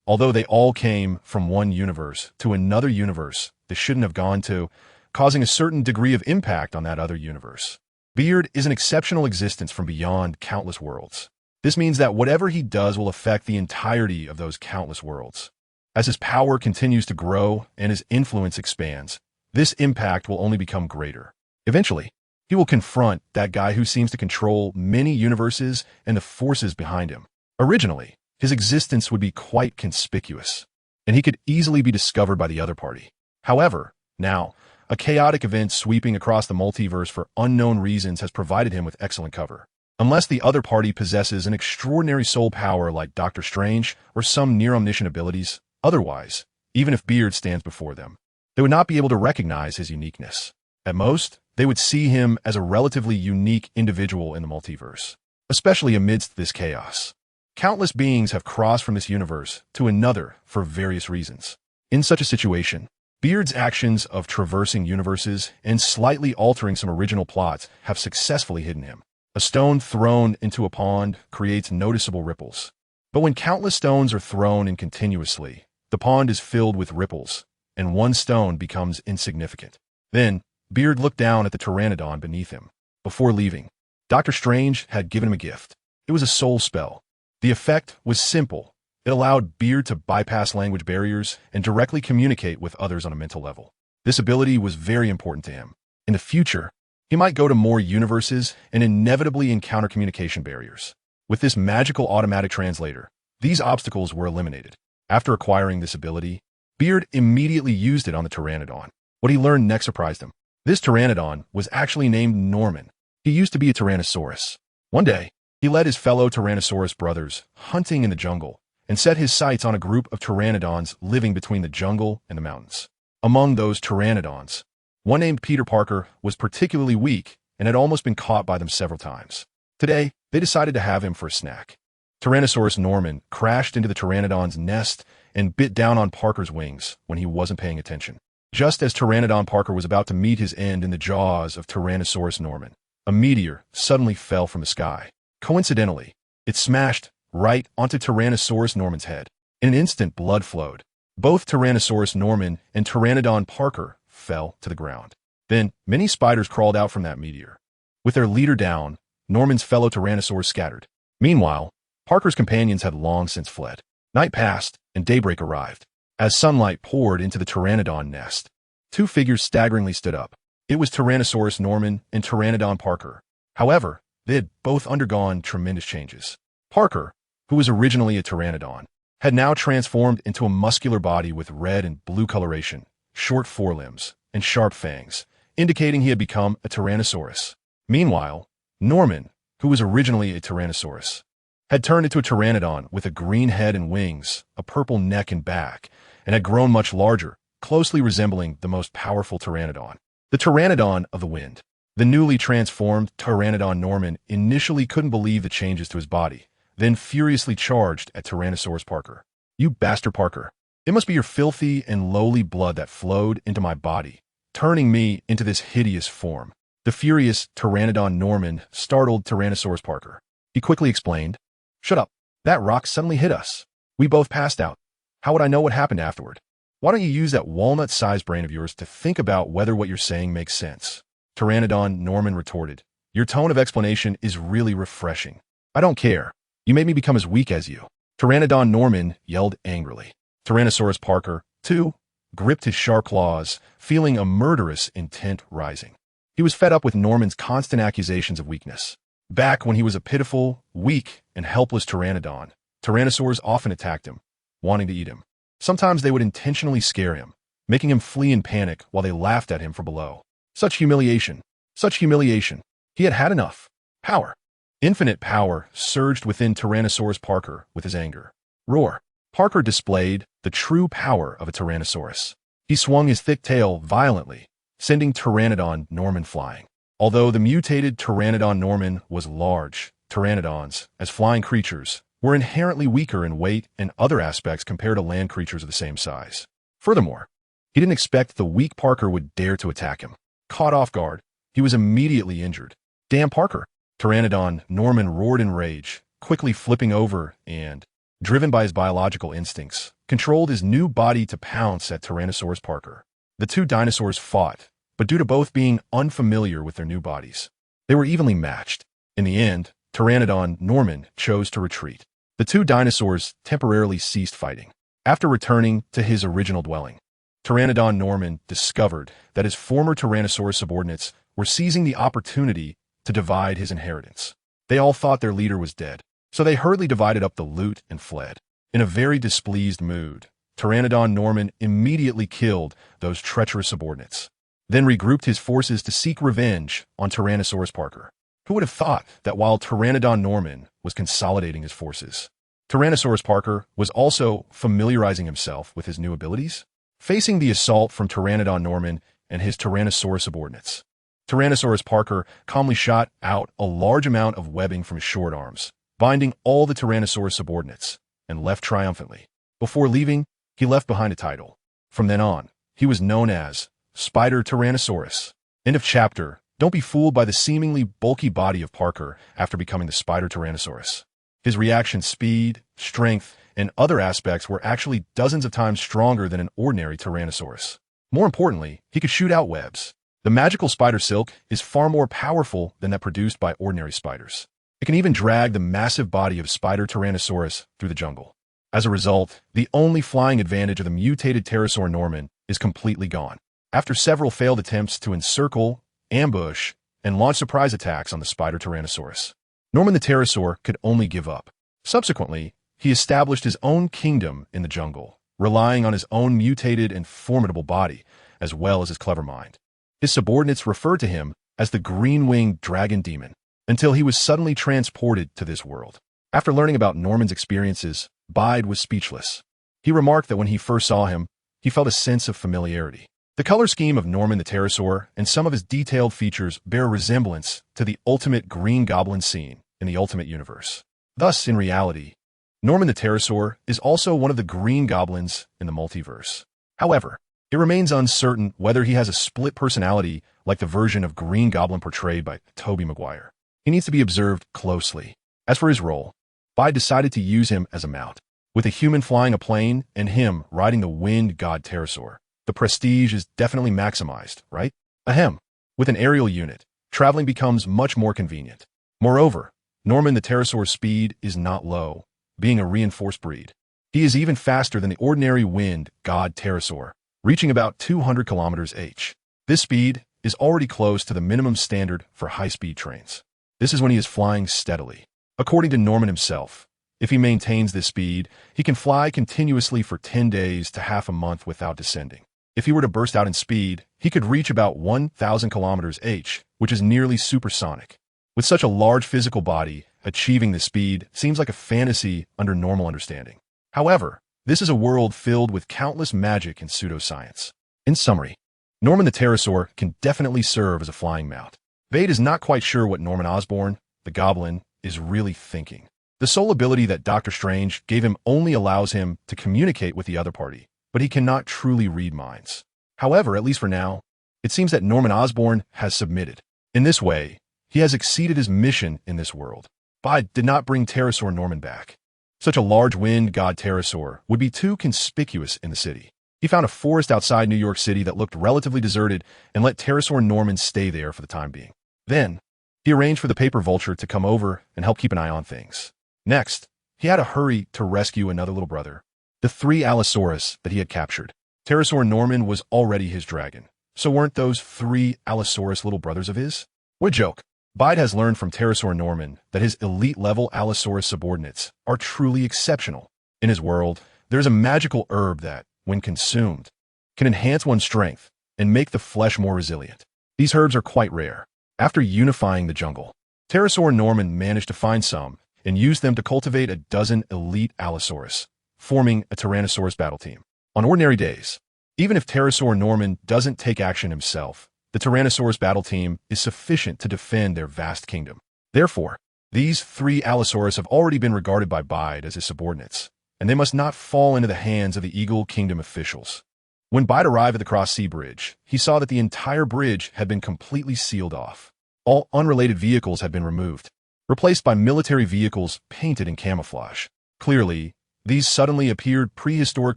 Speaker 1: Although they all came from one universe to another universe they shouldn't have gone to, causing a certain degree of impact on that other universe. Beard is an exceptional existence from beyond countless worlds. This means that whatever he does will affect the entirety of those countless worlds. As his power continues to grow and his influence expands, this impact will only become greater. Eventually, he will confront that guy who seems to control many universes and the forces behind him. Originally, his existence would be quite conspicuous, and he could easily be discovered by the other party. However, now, A chaotic event sweeping across the multiverse for unknown reasons has provided him with excellent cover. Unless the other party possesses an extraordinary soul power like Doctor Strange or some near-omniscient abilities, otherwise, even if Beard stands before them, they would not be able to recognize his uniqueness. At most, they would see him as a relatively unique individual in the multiverse, especially amidst this chaos. Countless beings have crossed from this universe to another for various reasons. In such a situation, Beard's actions of traversing universes and slightly altering some original plots have successfully hidden him. A stone thrown into a pond creates noticeable ripples. But when countless stones are thrown in continuously, the pond is filled with ripples, and one stone becomes insignificant. Then, Beard looked down at the pteranodon beneath him. Before leaving, Doctor Strange had given him a gift. It was a soul spell. The effect was simple. It allowed Beard to bypass language barriers and directly communicate with others on a mental level. This ability was very important to him. In the future, he might go to more universes and inevitably encounter communication barriers. With this magical automatic translator, these obstacles were eliminated. After acquiring this ability, Beard immediately used it on the pteranodon. What he learned next surprised him. This pteranodon was actually named Norman. He used to be a Tyrannosaurus. One day, he led his fellow Tyrannosaurus brothers hunting in the jungle and set his sights on a group of pteranodons living between the jungle and the mountains. Among those pteranodons, one named Peter Parker was particularly weak and had almost been caught by them several times. Today, they decided to have him for a snack. Tyrannosaurus Norman crashed into the pteranodon's nest and bit down on Parker's wings when he wasn't paying attention. Just as Pteranodon Parker was about to meet his end in the jaws of Tyrannosaurus Norman, a meteor suddenly fell from the sky. Coincidentally, it smashed right onto Tyrannosaurus Norman's head. In an instant, blood flowed. Both Tyrannosaurus Norman and Pteranodon Parker fell to the ground. Then, many spiders crawled out from that meteor. With their leader down, Norman's fellow Tyrannosaurs scattered. Meanwhile, Parker's companions had long since fled. Night passed, and daybreak arrived. As sunlight poured into the Pteranodon nest, two figures staggeringly stood up. It was Tyrannosaurus Norman and Pteranodon Parker. However, they had both undergone tremendous changes. Parker, who was originally a pteranodon, had now transformed into a muscular body with red and blue coloration, short forelimbs, and sharp fangs, indicating he had become a Tyrannosaurus. Meanwhile, Norman, who was originally a Tyrannosaurus, had turned into a pteranodon with a green head and wings, a purple neck and back, and had grown much larger, closely resembling the most powerful pteranodon, the Pteranodon of the Wind. The newly transformed Pteranodon Norman initially couldn't believe the changes to his body, then furiously charged at Tyrannosaurus Parker. "You bastard Parker! It must be your filthy and lowly blood that flowed into my body, turning me into this hideous form." The furious Pteranodon Norman startled Tyrannosaurus Parker. He quickly explained, "Shut up. That rock suddenly hit us. We both passed out. How would I know what happened afterward? Why don't you use that walnut-sized brain of yours to think about whether what you're saying makes sense?" Pteranodon Norman retorted, "Your tone of explanation is really refreshing. I don't care. You made me become as weak as you." Pteranodon Norman yelled angrily. Tyrannosaurus Parker, too, gripped his sharp claws, feeling a murderous intent rising. He was fed up with Norman's constant accusations of weakness. Back when he was a pitiful, weak, and helpless pteranodon, tyrannosaurs often attacked him, wanting to eat him. Sometimes they would intentionally scare him, making him flee in panic while they laughed at him from below. Such humiliation. Such humiliation. He had had enough. Power. Infinite power surged within Tyrannosaurus Parker with his anger. Roar. Parker displayed the true power of a Tyrannosaurus. He swung his thick tail violently, sending Pteranodon Norman flying. Although the mutated Pteranodon Norman was large, pteranodons, as flying creatures, were inherently weaker in weight and other aspects compared to land creatures of the same size. Furthermore, he didn't expect the weak Parker would dare to attack him. Caught off guard, he was immediately injured. "Damn Parker!" Pteranodon Norman roared in rage, quickly flipping over and, driven by his biological instincts, controlled his new body to pounce at Tyrannosaurus Parker. The two dinosaurs fought, but due to both being unfamiliar with their new bodies, they were evenly matched. In the end, Pteranodon Norman chose to retreat. The two dinosaurs temporarily ceased fighting. After returning to his original dwelling, Pteranodon Norman discovered that his former Tyrannosaurus subordinates were seizing the opportunity to divide his inheritance. They all thought their leader was dead, so they hurriedly divided up the loot and fled. In a very displeased mood, Pteranodon Norman immediately killed those treacherous subordinates. then regrouped his forces to seek revenge on Tyrannosaurus Parker. Who would have thought that while Pteranodon Norman was consolidating his forces, Tyrannosaurus Parker was also familiarizing himself with his new abilities? Facing the assault from Pteranodon Norman and his Tyrannosaurus subordinates, Tyrannosaurus Parker calmly shot out a large amount of webbing from his short arms, binding all the Tyrannosaurus subordinates, and left triumphantly. Before leaving, he left behind a title. From then on, he was known as Spider Tyrannosaurus. End of chapter. Don't be fooled by the seemingly bulky body of Parker after becoming the Spider Tyrannosaurus. His reaction speed, strength, and other aspects were actually dozens of times stronger than an ordinary Tyrannosaurus. More importantly, he could shoot out webs. The magical spider silk is far more powerful than that produced by ordinary spiders. It can even drag the massive body of Spider Tyrannosaurus through the jungle. As a result, the only flying advantage of the mutated Pterosaur Norman is completely gone. After several failed attempts to encircle, ambush, and launch surprise attacks on the Spider Tyrannosaurus, Norman the Pterosaur could only give up. Subsequently, he established his own kingdom in the jungle, relying on his own mutated and formidable body, as well as his clever mind. His subordinates referred to him as the green-winged dragon demon, until he was suddenly transported to this world. After learning about Norman's experiences, Bide was speechless. He remarked that when he first saw him, he felt a sense of familiarity. The color scheme of Norman the Pterosaur and some of his detailed features bear resemblance to the ultimate Green Goblin scene in the Ultimate Universe. Thus, in reality, Norman the Pterosaur is also one of the Green Goblins in the multiverse. However, it remains uncertain whether he has a split personality like the version of Green Goblin portrayed by Tobey Maguire. He needs to be observed closely. As for his role, Bide decided to use him as a mount. With a human flying a plane and him riding the wind god Pterosaur, the prestige is definitely maximized, right? Ahem. With an aerial unit, traveling becomes much more convenient. Moreover, Norman the Pterosaur's speed is not low, being a reinforced breed. He is even faster than the ordinary wind god Pterosaur, reaching about 200 kilometers h. This speed is already close to the minimum standard for high-speed trains. This is when he is flying steadily. According to Norman himself, if he maintains this speed, he can fly continuously for 10 days to half a month without descending. If he were to burst out in speed, he could reach about 1,000 kilometers h, which is nearly supersonic. With such a large physical body, achieving this speed seems like a fantasy under normal understanding. However, this is a world filled with countless magic and pseudoscience. In summary, Norman the Pterosaur can definitely serve as a flying mount. Vade is not quite sure what Norman Osborn, the Goblin, is really thinking. The sole ability that Doctor Strange gave him only allows him to communicate with the other party, but he cannot truly read minds. However, at least for now, it seems that Norman Osborn has submitted. In this way, he has exceeded his mission in this world. Bide did not bring Pterosaur Norman back. Such a large wind god Pterosaur would be too conspicuous in the city. He found a forest outside New York City that looked relatively deserted and let Pterosaur Norman stay there for the time being. Then, he arranged for the paper vulture to come over and help keep an eye on things. Next, he had to hurry to rescue another little brother, the 3 Allosaurus that he had captured. Pterosaur Norman was already his dragon, so weren't those 3 Allosaurus little brothers of his? What a joke. Bide has learned from Pterosaur Norman that his elite-level Allosaurus subordinates are truly exceptional. In his world, there's a magical herb that, when consumed, can enhance one's strength and make the flesh more resilient. These herbs are quite rare. After unifying the jungle, Pterosaur Norman managed to find some and use them to cultivate a dozen elite Allosaurus, forming a Tyrannosaurus battle team. On ordinary days, even if Pterosaur Norman doesn't take action himself, the Tyrannosaurus battle team is sufficient to defend their vast kingdom. Therefore, these 3 Allosaurus have already been regarded by Bide as his subordinates, and they must not fall into the hands of the Eagle Kingdom officials. When Bide arrived at the Cross-Sea Bridge, he saw that the entire bridge had been completely sealed off. All unrelated vehicles had been removed, replaced by military vehicles painted in camouflage. Clearly, these suddenly appeared prehistoric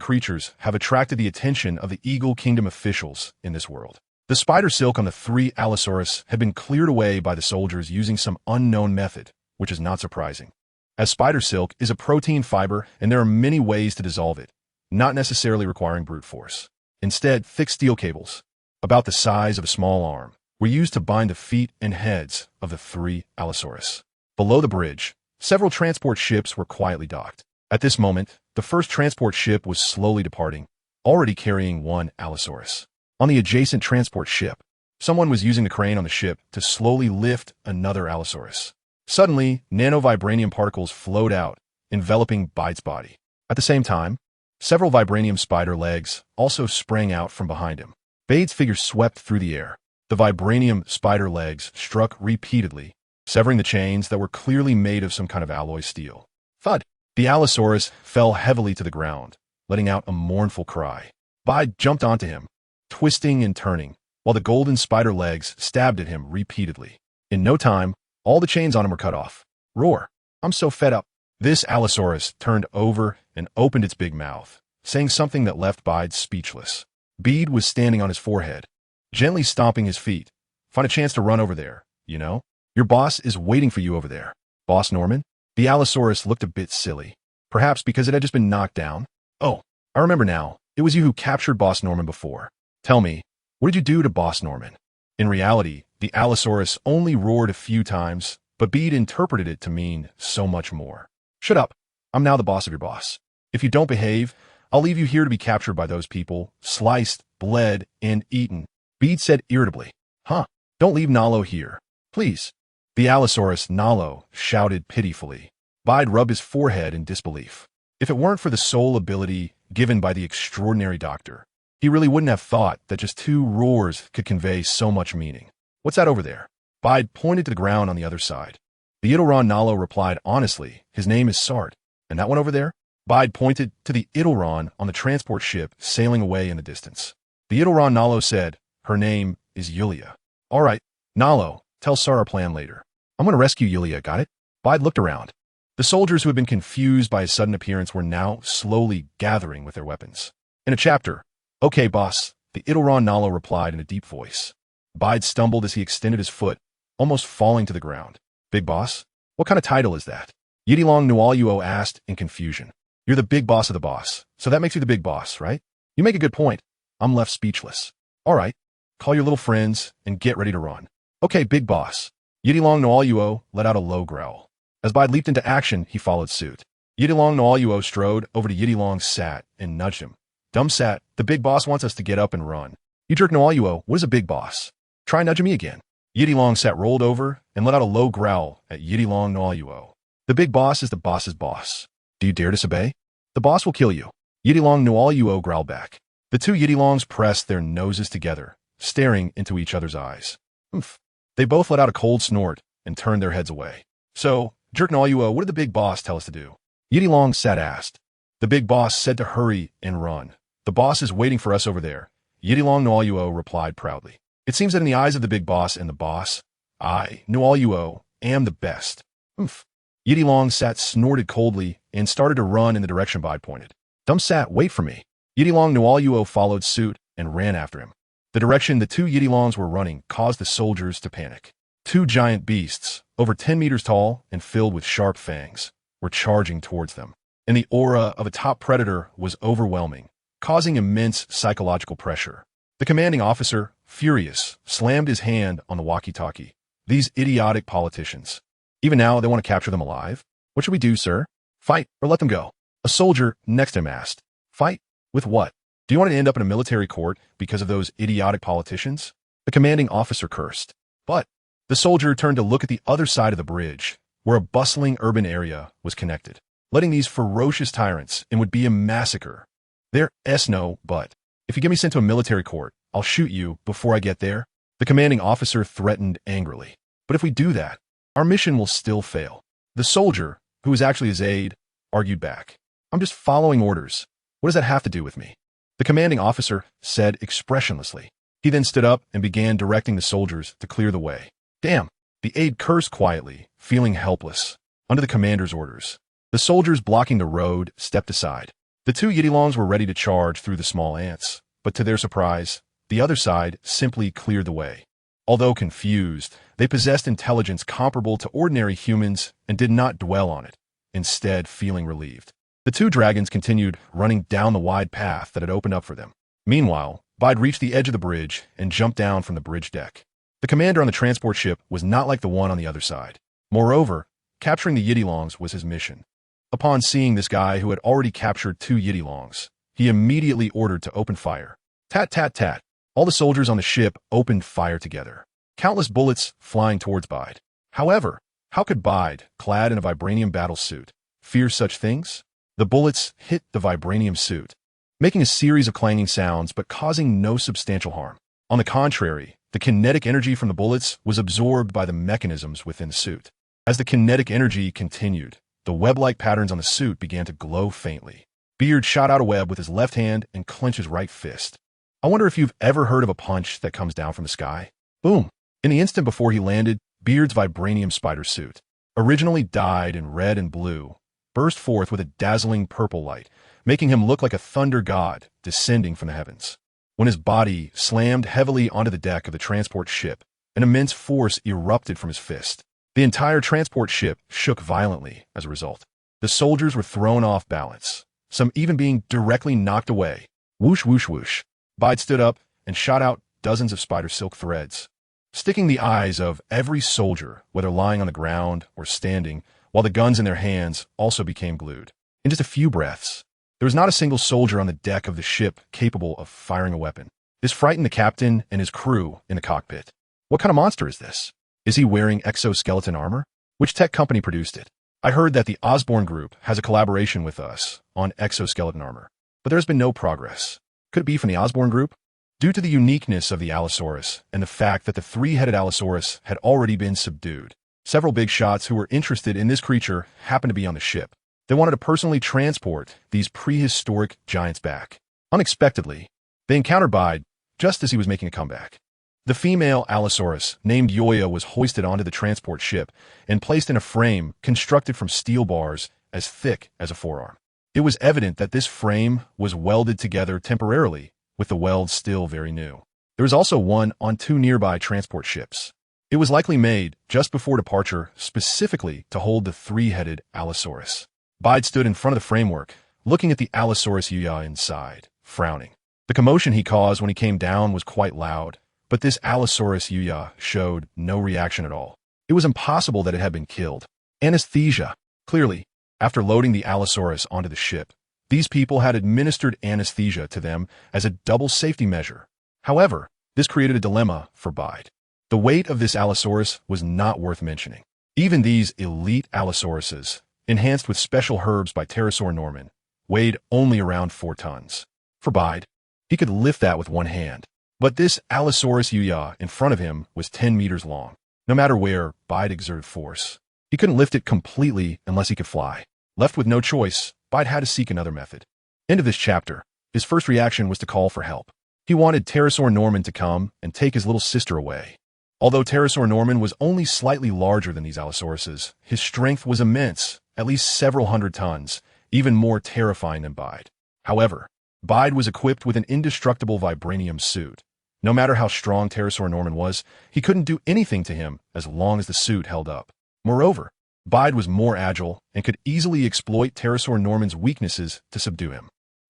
Speaker 1: creatures have attracted the attention of the Eagle Kingdom officials in this world. The spider silk on the 3 Allosaurus had been cleared away by the soldiers using some unknown method, which is not surprising, as spider silk is a protein fiber and there are many ways to dissolve it, not necessarily requiring brute force. Instead, thick steel cables, about the size of a small arm, were used to bind the feet and heads of the 3 Allosaurus. Below the bridge, several transport ships were quietly docked. At this moment, the first transport ship was slowly departing, already carrying 1 Allosaurus. On the adjacent transport ship, someone was using the crane on the ship to slowly lift another Allosaurus. Suddenly, nano-vibranium particles flowed out, enveloping Bide's body. At the same time, several vibranium spider legs also sprang out from behind him. Bide's figure swept through the air. The vibranium spider legs struck repeatedly, severing the chains that were clearly made of some kind of alloy steel. Thud! The Allosaurus fell heavily to the ground, letting out a mournful cry. Bide jumped onto him, twisting and turning, while the golden spider legs stabbed at him repeatedly. In no time, all the chains on him were cut off. Roar! I'm so fed up. This Allosaurus turned over and opened its big mouth, saying something that left Bide speechless. Bede was standing on his forehead, gently stomping his feet. Find a chance to run over there, you know? Your boss is waiting for you over there. Boss Norman? The Allosaurus looked a bit silly, perhaps because it had just been knocked down. Oh, I remember now. It was you who captured Boss Norman before. Tell me, what did you do to Boss Norman? In reality, the Allosaurus only roared a few times, but Bede interpreted it to mean so much more. Shut up. I'm now the boss of your boss. If you don't behave, I'll leave you here to be captured by those people, sliced, bled, and eaten. Bede said irritably. Huh? Don't leave Nalo here. Please. The Allosaurus, Nalo, shouted pitifully. Bide rubbed his forehead in disbelief. If it weren't for the soul ability given by the extraordinary doctor, he really wouldn't have thought that just two roars could convey so much meaning. What's that over there? Bide pointed to the ground on the other side. The Idolron Nalo replied honestly, his name is Sart. And that one over there? Bide pointed to the Idolron on the transport ship sailing away in the distance. The Idolron Nalo said, her name is Yulia. All right, Nalo, tell Sart our plan later. I'm going to rescue Yulia, got it? Bide looked around. The soldiers who had been confused by his sudden appearance were now slowly gathering with their weapons. In a chapter, okay, boss, the Idolron Nalo replied in a deep voice. Bide stumbled as he extended his foot, almost falling to the ground. Big boss? What kind of title is that? Yidilong Nualuo asked in confusion. You're the big boss of the boss, so that makes you the big boss, right? You make a good point. I'm left speechless. All right, call your little friends and get ready to run. Okay, big boss. Yidilong Nualuo let out a low growl. As Bide leaped into action, he followed suit. Yidilong Nualuo strode over to Yidilong Sat and nudged him. Dumb Sat, the big boss wants us to get up and run. You jerk Nualuo, what is a big boss? Try nudging me again. Yidilong Sat rolled over and let out a low growl at Yidilong Nualuo. The big boss is the boss's boss. Do you dare disobey? The boss will kill you. Yidilong Nualuo growled back. The two Yidilongs pressed their noses together, staring into each other's eyes. Oomph. They both let out a cold snort and turned their heads away. So, Jerk Nualuo, what did the big boss tell us to do? Yidilong Sat asked. The big boss said to hurry and run. The boss is waiting for us over there. Yidilong Nualuo replied proudly. It seems that in the eyes of the big boss and the boss, I, Nualuo, am the best. Oomph. Yidilong Sat snorted coldly and started to run in the direction Bide pointed. Dumb Sat, wait for me. Yidilong Nualuo followed suit and ran after him. The direction the two Yidilongs were running caused the soldiers to panic. Two giant beasts, over 10 meters tall and filled with sharp fangs, were charging towards them. And the aura of a top predator was overwhelming, causing immense psychological pressure. The commanding officer, furious, slammed his hand on the walkie-talkie. These idiotic politicians. Even now, they want to capture them alive? What should we do, sir? Fight or let them go? A soldier next to him asked. Fight? With what? Do you want to end up in a military court because of those idiotic politicians? The commanding officer cursed. But the soldier turned to look at the other side of the bridge, where a bustling urban area was connected. Letting these ferocious tyrants in would be a massacre. There's no but. If you get me sent to a military court, I'll shoot you before I get there. The commanding officer threatened angrily. But if we do that, our mission will still fail. The soldier, who was actually his aide, argued back. I'm just following orders. What does that have to do with me? The commanding officer said expressionlessly. He then stood up and began directing the soldiers to clear the way. Damn! The aide cursed quietly, feeling helpless. Under the commander's orders, the soldiers blocking the road stepped aside. The two Yidilongs were ready to charge through the small ants, but to their surprise, the other side simply cleared the way. Although confused, they possessed intelligence comparable to ordinary humans and did not dwell on it, instead feeling relieved. The two dragons continued running down the wide path that had opened up for them. Meanwhile, Bide reached the edge of the bridge and jumped down from the bridge deck. The commander on the transport ship was not like the one on the other side. Moreover, capturing the Yidilongs was his mission. Upon seeing this guy who had already captured two Yidilongs, he immediately ordered to open fire. Tat tat tat. All the soldiers on the ship opened fire together, countless bullets flying towards Bide. However, how could Bide, clad in a vibranium battle suit, fear such things? The bullets hit the vibranium suit, making a series of clanging sounds but causing no substantial harm. On the contrary, the kinetic energy from the bullets was absorbed by the mechanisms within the suit. As the kinetic energy continued, the web-like patterns on the suit began to glow faintly. Beard shot out a web with his left hand and clenched his right fist. I wonder if you've ever heard of a punch that comes down from the sky. Boom! In the instant before he landed, Beard's vibranium spider suit, originally dyed in red and blue, burst forth with a dazzling purple light, making him look like a thunder god descending from the heavens. When his body slammed heavily onto the deck of the transport ship, an immense force erupted from his fist. The entire transport ship shook violently as a result. The soldiers were thrown off balance, some even being directly knocked away. Whoosh, whoosh, whoosh. Bide stood up and shot out dozens of spider silk threads, sticking the eyes of every soldier, whether lying on the ground or standing, while the guns in their hands also became glued. In just a few breaths, there was not a single soldier on the deck of the ship capable of firing a weapon. This frightened the captain and his crew in the cockpit. What kind of monster is this? Is he wearing exoskeleton armor? Which tech company produced it? I heard that the Osborne Group has a collaboration with us on exoskeleton armor, but there's been no progress. Could it be from the Osborne Group? Due to the uniqueness of the Allosaurus and the fact that the three-headed Allosaurus had already been subdued, several big shots who were interested in this creature happened to be on the ship. They wanted to personally transport these prehistoric giants back. Unexpectedly, they encountered Bide just as he was making a comeback. The female Allosaurus, named Yoya, was hoisted onto the transport ship and placed in a frame constructed from steel bars as thick as a forearm. It was evident that this frame was welded together temporarily, with the weld still very new. There was also one on two nearby transport ships. It was likely made just before departure specifically to hold the three-headed Allosaurus. Bide stood in front of the framework, looking at the Allosaurus Yuya inside, frowning. The commotion he caused when he came down was quite loud, but this Allosaurus Yuya showed no reaction at all. It was impossible that it had been killed. Anesthesia. Clearly, after loading the Allosaurus onto the ship, these people had administered anesthesia to them as a double safety measure. However, this created a dilemma for Bide. The weight of this Allosaurus was not worth mentioning. Even these elite Allosauruses, enhanced with special herbs by Pterosaur Norman, weighed only around 4 tons. For Bide, he could lift that with one hand. But this Allosaurus Yuya in front of him was 10 meters long. No matter where Bide exerted force, he couldn't lift it completely unless he could fly. Left with no choice, Bide had to seek another method. End of this chapter. His first reaction was to call for help. He wanted Pterosaur Norman to come and take his little sister away. Although Pterosaur Norman was only slightly larger than these Allosauruses, his strength was immense, at least several hundred tons, even more terrifying than Bide. However, Bide was equipped with an indestructible vibranium suit. No matter how strong Pterosaur Norman was, he couldn't do anything to him as long as the suit held up. Moreover, Bide was more agile and could easily exploit Pterosaur Norman's weaknesses to subdue him.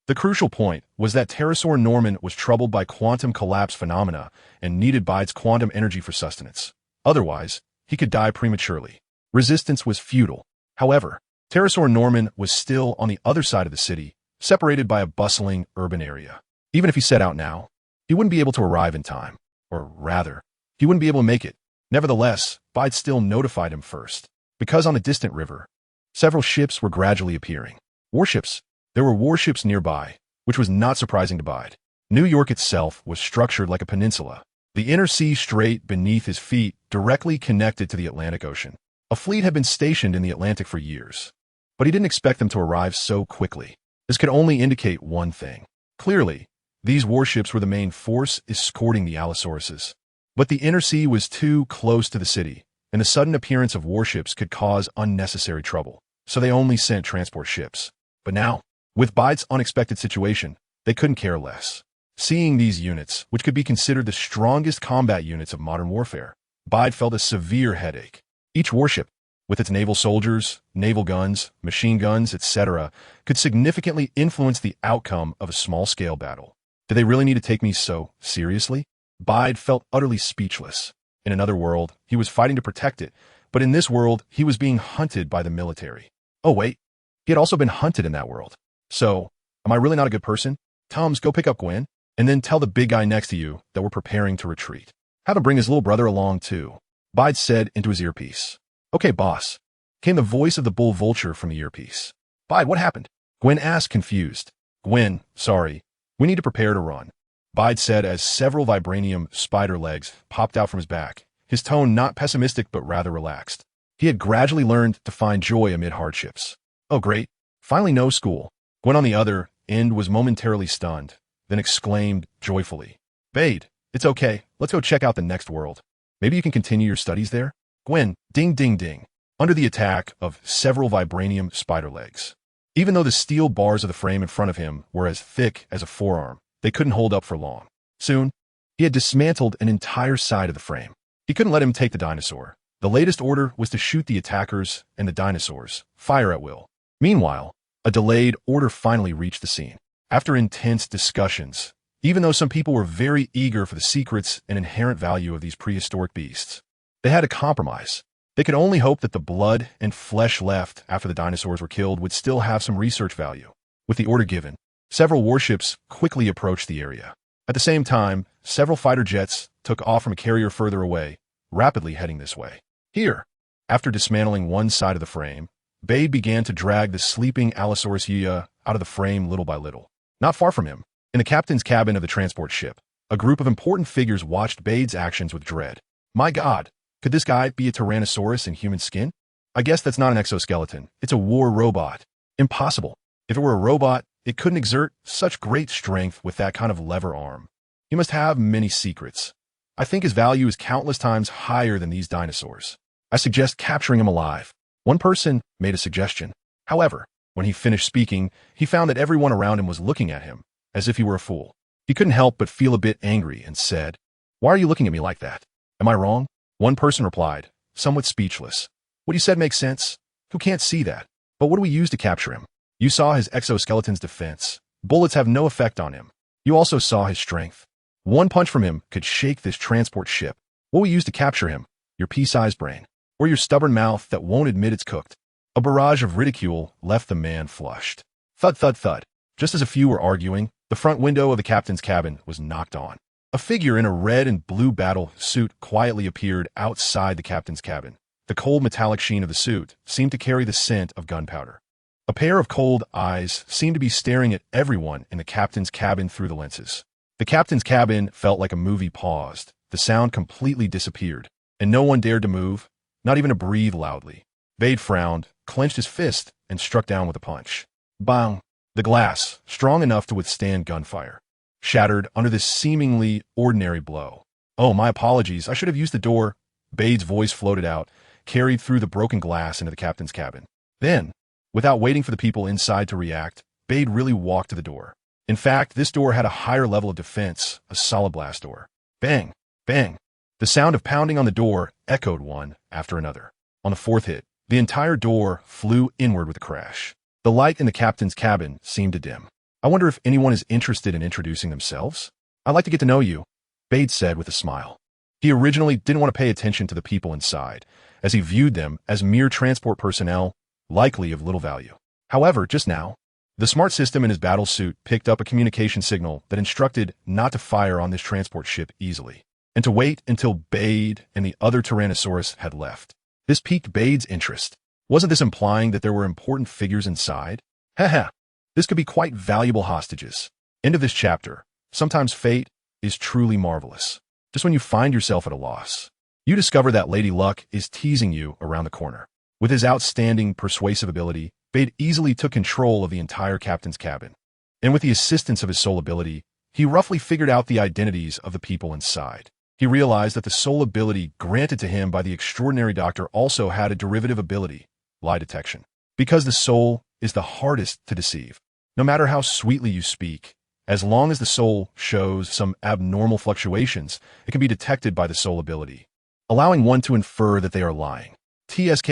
Speaker 1: The crucial point was that Pterosaur Norman was troubled by quantum collapse phenomena and needed Bide's quantum energy for sustenance. Otherwise, he could die prematurely. Resistance was futile. However, Pterosaur Norman was still on the other side of the city, separated by a bustling urban area. Even if he set out now, he wouldn't be able to arrive in time. Or rather, he wouldn't be able to make it. Nevertheless, Bide still notified him first, because on a distant river, several ships were gradually appearing. Warships. There were warships nearby, which was not surprising to Bide. New York itself was structured like a peninsula. The inner sea strait beneath his feet directly connected to the Atlantic Ocean. A fleet had been stationed in the Atlantic for years, but he didn't expect them to arrive so quickly. This could only indicate one thing. Clearly, these warships were the main force escorting the Allosauruses. But the inner sea was too close to the city, and the sudden appearance of warships could cause unnecessary trouble, so they only sent transport ships. But now, with Bide's unexpected situation, they couldn't care less. Seeing these units, which could be considered the strongest combat units of modern warfare, Bide felt a severe headache. Each warship, with its naval soldiers, naval guns, machine guns, etc., could significantly influence the outcome of a small-scale battle. Did they really need to take me so seriously? Bide felt utterly speechless. In another world, he was fighting to protect it, but in this world, he was being hunted by the military. Oh wait, he had also been hunted in that world. So, am I really not a good person? Tums, go pick up Gwen. and then tell the big guy next to you that we're preparing to retreat. Have him bring his little brother along too, Bide said into his earpiece. Okay, boss, came the voice of the bull vulture from the earpiece. Bide, what happened? Gwen asked, confused. Gwen, sorry, we need to prepare to run, Bide said as several vibranium spider legs popped out from his back, his tone not pessimistic but rather relaxed. He had gradually learned to find joy amid hardships. Oh great, finally no school. Gwen on the other end was momentarily stunned, then exclaimed joyfully. Bade, it's okay, let's go check out the next world. Maybe you can continue your studies there? Gwen, ding ding ding, under the attack of several vibranium spider legs. Even though the steel bars of the frame in front of him were as thick as a forearm, they couldn't hold up for long. Soon, he had dismantled an entire side of the frame. He couldn't let him take the dinosaur. The latest order was to shoot the attackers and the dinosaurs, fire at will. Meanwhile, a delayed order finally reached the scene. After intense discussions, even though some people were very eager for the secrets and inherent value of these prehistoric beasts, they had a compromise. They could only hope that the blood and flesh left after the dinosaurs were killed would still have some research value. With the order given, several warships quickly approached the area. At the same time, several fighter jets took off from a carrier further away, rapidly heading this way. Here, after dismantling one side of the frame, Bade began to drag the sleeping Allosaurus Yia out of the frame little by little. Not far from him, in the captain's cabin of the transport ship, a group of important figures watched Bade's actions with dread. My God, could this guy be a Tyrannosaurus in human skin? I guess that's not an exoskeleton. It's a war robot. Impossible. If it were a robot, it couldn't exert such great strength with that kind of lever arm. He must have many secrets. I think his value is countless times higher than these dinosaurs. I suggest capturing him alive. One person made a suggestion. However, when he finished speaking, he found that everyone around him was looking at him, as if he were a fool. He couldn't help but feel a bit angry and said, Why are you looking at me like that? Am I wrong? One person replied, somewhat speechless. What you said makes sense. Who can't see that? But what do we use to capture him? You saw his exoskeleton's defense. Bullets have no effect on him. You also saw his strength. One punch from him could shake this transport ship. What we use to capture him? Your pea-sized brain. Or your stubborn mouth that won't admit it's cooked. A barrage of ridicule left the man flushed. Thud, thud, thud. Just as a few were arguing, the front window of the captain's cabin was knocked on. A figure in a red and blue battle suit quietly appeared outside the captain's cabin. The cold metallic sheen of the suit seemed to carry the scent of gunpowder. A pair of cold eyes seemed to be staring at everyone in the captain's cabin through the lenses. The captain's cabin felt like a movie paused. The sound completely disappeared, and no one dared to move, not even to breathe loudly. Bade frowned, clenched his fist, and struck down with a punch. Bang! The glass, strong enough to withstand gunfire, shattered under this seemingly ordinary blow. Oh, my apologies. I should have used the door. Bade's voice floated out, carried through the broken glass into the captain's cabin. Then, without waiting for the people inside to react, Bade really walked to the door. In fact, this door had a higher level of defense, a solid blast door. Bang! Bang! The sound of pounding on the door echoed one after another. On the fourth hit, the entire door flew inward with a crash. The light in the captain's cabin seemed to dim. I wonder if anyone is interested in introducing themselves? I'd like to get to know you, Bade said with a smile. He originally didn't want to pay attention to the people inside, as he viewed them as mere transport personnel, likely of little value. However, just now, the smart system in his battle suit picked up a communication signal that instructed not to fire on this transport ship easily, and to wait until Bade and the other Tyrannosaurus had left. This piqued Bade's interest. Wasn't this implying that there were important figures inside? Haha, this could be quite valuable hostages. End of this chapter. Sometimes fate is truly marvelous. Just when you find yourself at a loss, you discover that Lady Luck is teasing you around the corner. With his outstanding persuasive ability, Bade easily took control of the entire captain's cabin. And with the assistance of his soul ability, he roughly figured out the identities of the people inside. He realized that the soul ability granted to him by the extraordinary doctor also had a derivative ability, lie detection. Because the soul is the hardest to deceive. No matter how sweetly you speak, as long as the soul shows some abnormal fluctuations, it can be detected by the soul ability, allowing one to infer that they are lying. TSK.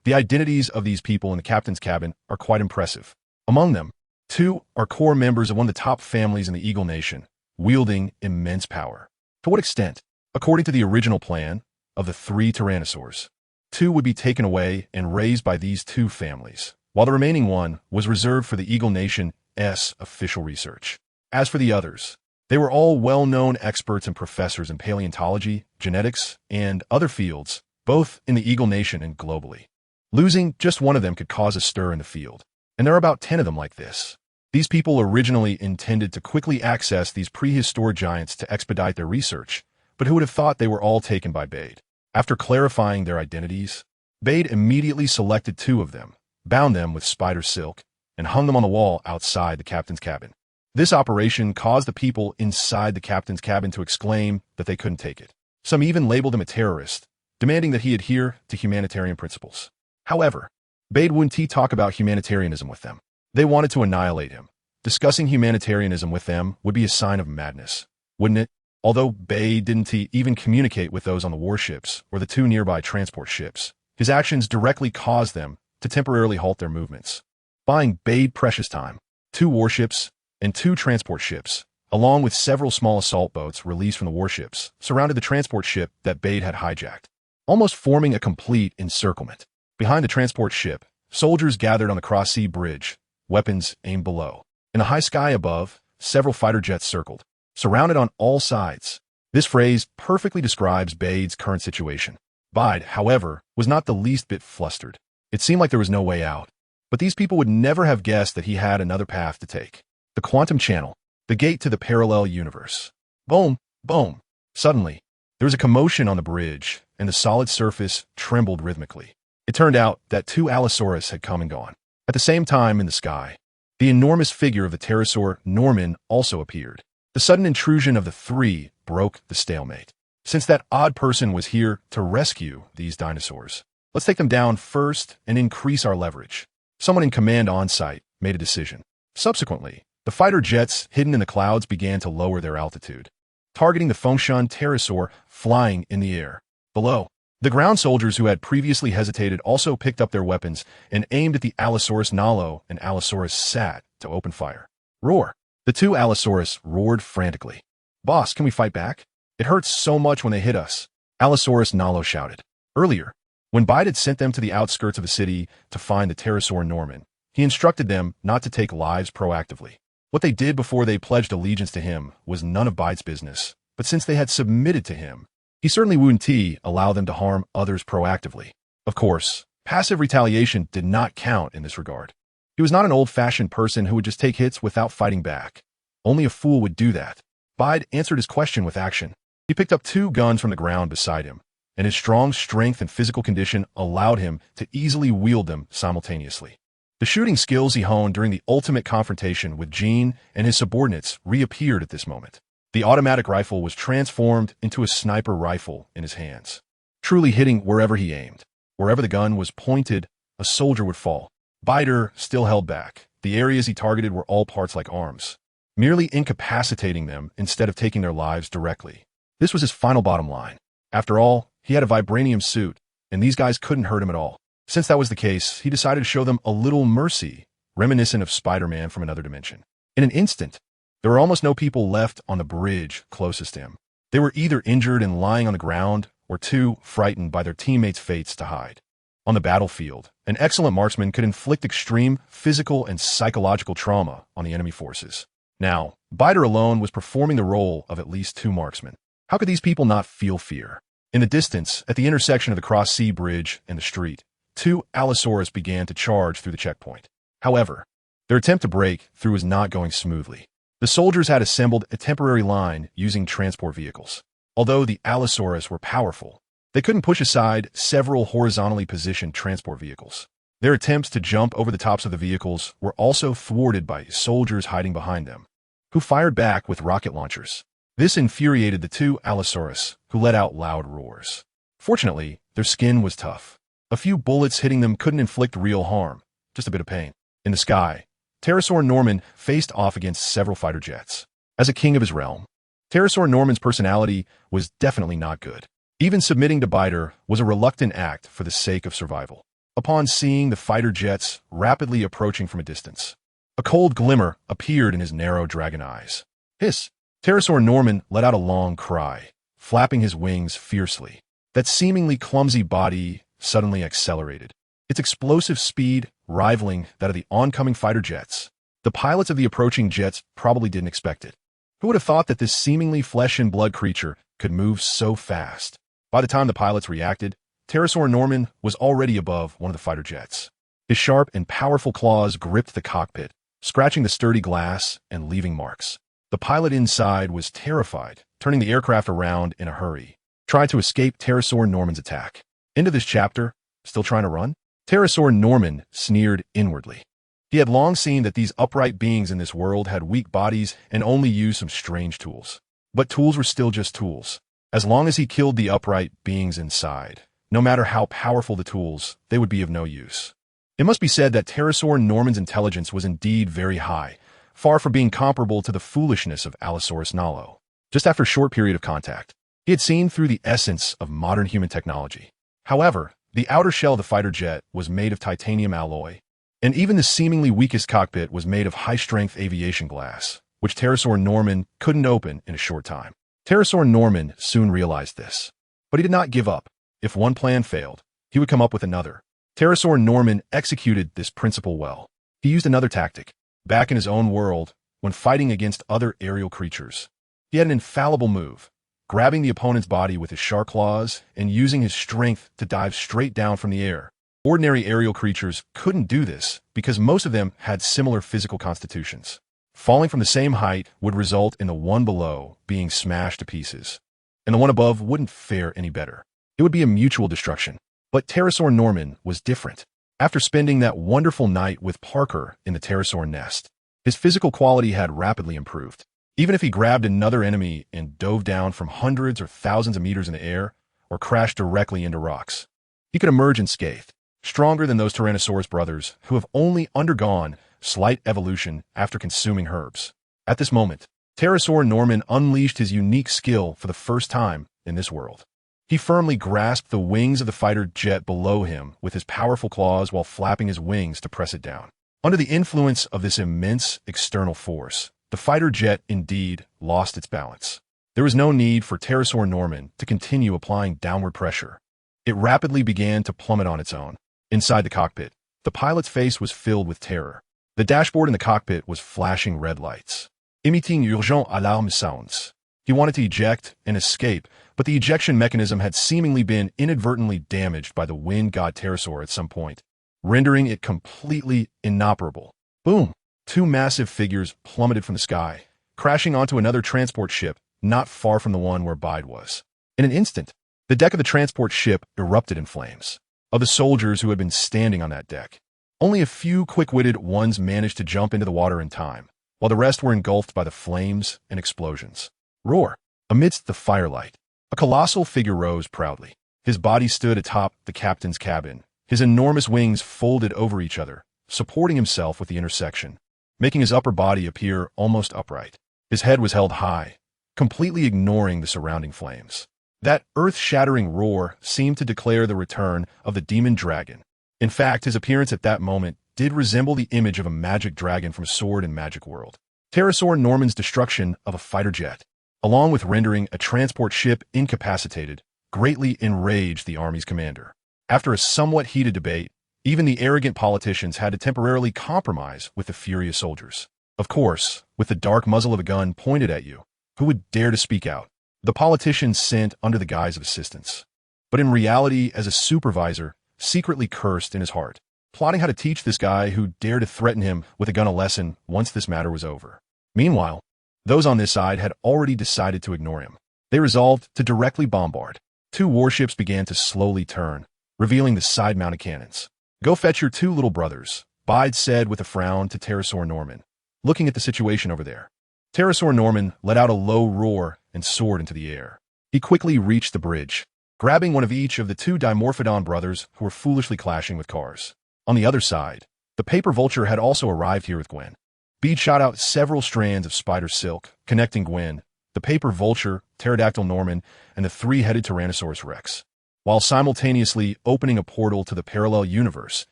Speaker 1: The identities of these people in the captain's cabin are quite impressive. Among them, 2 are core members of one of the top families in the Eagle Nation, wielding immense power. To what extent? According to the original plan of the 3 Tyrannosaurs, 2 would be taken away and raised by these 2 families, while the remaining one was reserved for the Eagle Nation's official research. As for the others, they were all well-known experts and professors in paleontology, genetics, and other fields, both in the Eagle Nation and globally. Losing just one of them could cause a stir in the field, and there are about 10 of them like this. These people originally intended to quickly access these prehistoric giants to expedite their research, but who would have thought they were all taken by Bade? After clarifying their identities, Bade immediately selected 2 of them, bound them with spider silk, and hung them on the wall outside the captain's cabin. This operation caused the people inside the captain's cabin to exclaim that they couldn't take it. Some even labeled him a terrorist, demanding that he adhere to humanitarian principles. However, Bade wouldn't talk about humanitarianism with them. They wanted to annihilate him. Discussing humanitarianism with them would be a sign of madness, wouldn't it? Although Bade didn't even communicate with those on the warships or the 2 nearby transport ships, his actions directly caused them to temporarily halt their movements, buying Bade precious time. 2 warships and 2 transport ships, along with several small assault boats released from the warships, surrounded the transport ship that Bade had hijacked, almost forming a complete encirclement. Behind the transport ship, soldiers gathered on the cross-sea bridge, weapons aimed below. In the high sky above, several fighter jets circled, surrounded on all sides. This phrase perfectly describes Bade's current situation. Bade, however, was not the least bit flustered. It seemed like there was no way out. But these people would never have guessed that he had another path to take. The quantum channel, the gate to the parallel universe. Boom, boom. Suddenly, there was a commotion on the bridge, and the solid surface trembled rhythmically. It turned out that 2 Allosaurus had come and gone. At the same time in the sky, the enormous figure of the pterosaur Norman also appeared. The sudden intrusion of the 3 broke the stalemate. Since that odd person was here to rescue these dinosaurs, let's take them down first and increase our leverage. Someone in command on-site made a decision. Subsequently, the fighter jets hidden in the clouds began to lower their altitude, targeting the Fengshan pterosaur flying in the air. Below, the ground soldiers who had previously hesitated also picked up their weapons and aimed at the Allosaurus Nalo and Allosaurus Sat to open fire. Roar! The 2 Allosaurus roared frantically. Boss, can we fight back? It hurts so much when they hit us, Allosaurus Nalo shouted. Earlier, when Bide had sent them to the outskirts of the city to find the pterosaur Norman, he instructed them not to take lives proactively. What they did before they pledged allegiance to him was none of Bide's business, but since they had submitted to him, he certainly wouldn't allow them to harm others proactively. Of course, passive retaliation did not count in this regard. He was not an old-fashioned person who would just take hits without fighting back. Only a fool would do that. Bide answered his question with action. He picked up 2 guns from the ground beside him, and his strong strength and physical condition allowed him to easily wield them simultaneously. The shooting skills he honed during the ultimate confrontation with Gene and his subordinates reappeared at this moment. The automatic rifle was transformed into a sniper rifle in his hands, truly hitting wherever he aimed. Wherever the gun was pointed, a soldier would fall. Bider still held back. The areas he targeted were all parts like arms, merely incapacitating them instead of taking their lives directly. This was his final bottom line. After all, he had a vibranium suit, and these guys couldn't hurt him at all. Since that was the case, he decided to show them a little mercy, reminiscent of Spider-Man from another dimension. In an instant, there were almost no people left on the bridge closest to him. They were either injured and lying on the ground, or too frightened by their teammates' fates to hide. On the battlefield, an excellent marksman could inflict extreme physical and psychological trauma on the enemy forces. Now, Bider alone was performing the role of at least 2 marksmen. How could these people not feel fear? In the distance, at the intersection of the cross-sea bridge and the street, 2 Allosaurus began to charge through the checkpoint. However, their attempt to break through was not going smoothly. The soldiers had assembled a temporary line using transport vehicles. Although the Allosaurus were powerful, they couldn't push aside several horizontally positioned transport vehicles. Their attempts to jump over the tops of the vehicles were also thwarted by soldiers hiding behind them, who fired back with rocket launchers. This infuriated the 2 Allosaurus, who let out loud roars. Fortunately, their skin was tough. A few bullets hitting them couldn't inflict real harm, just a bit of pain. In the sky, Pterosaur Norman faced off against several fighter jets. As a king of his realm, Pterosaur Norman's personality was definitely not good. Even submitting to Bider was a reluctant act for the sake of survival. Upon seeing the fighter jets rapidly approaching from a distance, a cold glimmer appeared in his narrow dragon eyes. Hiss! Pterosaur Norman let out a long cry, flapping his wings fiercely. That seemingly clumsy body suddenly accelerated, its explosive speed rivaling that of the oncoming fighter jets. The pilots of the approaching jets probably didn't expect it. Who would have thought that this seemingly flesh-and-blood creature could move so fast? By the time the pilots reacted, Pterosaur Norman was already above one of the fighter jets. His sharp and powerful claws gripped the cockpit, scratching the sturdy glass and leaving marks. The pilot inside was terrified, turning the aircraft around in a hurry, trying to escape Pterosaur Norman's attack. Into this chapter, still trying to run? Pterosaur Norman sneered inwardly. He had long seen that these upright beings in this world had weak bodies and only used some strange tools. But tools were still just tools. As long as he killed the upright beings inside, no matter how powerful the tools, they would be of no use. It must be said that Pterosaur Norman's intelligence was indeed very high, far from being comparable to the foolishness of Allosaurus Nalo. Just after a short period of contact, he had seen through the essence of modern human technology. However, the outer shell of the fighter jet was made of titanium alloy, and even the seemingly weakest cockpit was made of high-strength aviation glass, which Pterosaur Norman couldn't open in a short time. Pterosaur Norman soon realized this. But he did not give up. If one plan failed, he would come up with another. Pterosaur Norman executed this principle well. He used another tactic. Back in his own world, when fighting against other aerial creatures, he had an infallible move, grabbing the opponent's body with his sharp claws and using his strength to dive straight down from the air. Ordinary aerial creatures couldn't do this because most of them had similar physical constitutions. Falling from the same height would result in the one below being smashed to pieces, and the one above wouldn't fare any better. It would be a mutual destruction. But Pterosaur Norman was different. After spending that wonderful night with Parker in the pterosaur nest, his physical quality had rapidly improved. Even if he grabbed another enemy and dove down from hundreds or thousands of meters in the air, or crashed directly into rocks, he could emerge unscathed, stronger than those Tyrannosaurus brothers who have only undergone slight evolution after consuming herbs. At this moment, Pterosaur Norman unleashed his unique skill for the first time in this world. He firmly grasped the wings of the fighter jet below him with his powerful claws while flapping his wings to press it down. Under the influence of this immense external force, the fighter jet indeed lost its balance. There was no need for Pterosaur Norman to continue applying downward pressure. It rapidly began to plummet on its own. Inside the cockpit, the pilot's face was filled with terror. The dashboard in the cockpit was flashing red lights, emitting urgent alarm sounds. He wanted to eject and escape, but the ejection mechanism had seemingly been inadvertently damaged by the wind god pterosaur at some point, rendering it completely inoperable. Boom! Two massive figures plummeted from the sky, crashing onto another transport ship not far from the one where Bide was. In an instant, the deck of the transport ship erupted in flames. Of the soldiers who had been standing on that deck, only a few quick-witted ones managed to jump into the water in time, while the rest were engulfed by the flames and explosions. Roar! Amidst the firelight, a colossal figure rose proudly. His body stood atop the captain's cabin, his enormous wings folded over each other, supporting himself with the intersection, making his upper body appear almost upright. His head was held high, completely ignoring the surrounding flames. That earth-shattering roar seemed to declare the return of the demon dragon. In fact, his appearance at that moment did resemble the image of a magic dragon from Sword and Magic World. Pterosaur Norman's destruction of a fighter jet, along with rendering a transport ship incapacitated, greatly enraged the Army's commander. After a somewhat heated debate, even the arrogant politicians had to temporarily compromise with the furious soldiers. Of course, with the dark muzzle of a gun pointed at you, who would dare to speak out? The politicians sent under the guise of assistance, but in reality as a supervisor, secretly cursed in his heart, plotting how to teach this guy who dared to threaten him with a gun a lesson once this matter was over. Meanwhile, those on this side had already decided to ignore him. They resolved to directly bombard. Two warships began to slowly turn, revealing the side-mounted cannons. "Go fetch your two little brothers," Bide said with a frown to Pterosaur Norman, looking at the situation over there. Pterosaur Norman let out a low roar and soared into the air. He quickly reached the bridge, grabbing one of each of the two Dimorphodon brothers who were foolishly clashing with cars. On the other side, the paper vulture had also arrived here with Gwen. Bede shot out several strands of spider silk, connecting Gwen, the paper vulture, pterodactyl Norman, and the three-headed Tyrannosaurus Rex, while simultaneously opening a portal to the parallel universe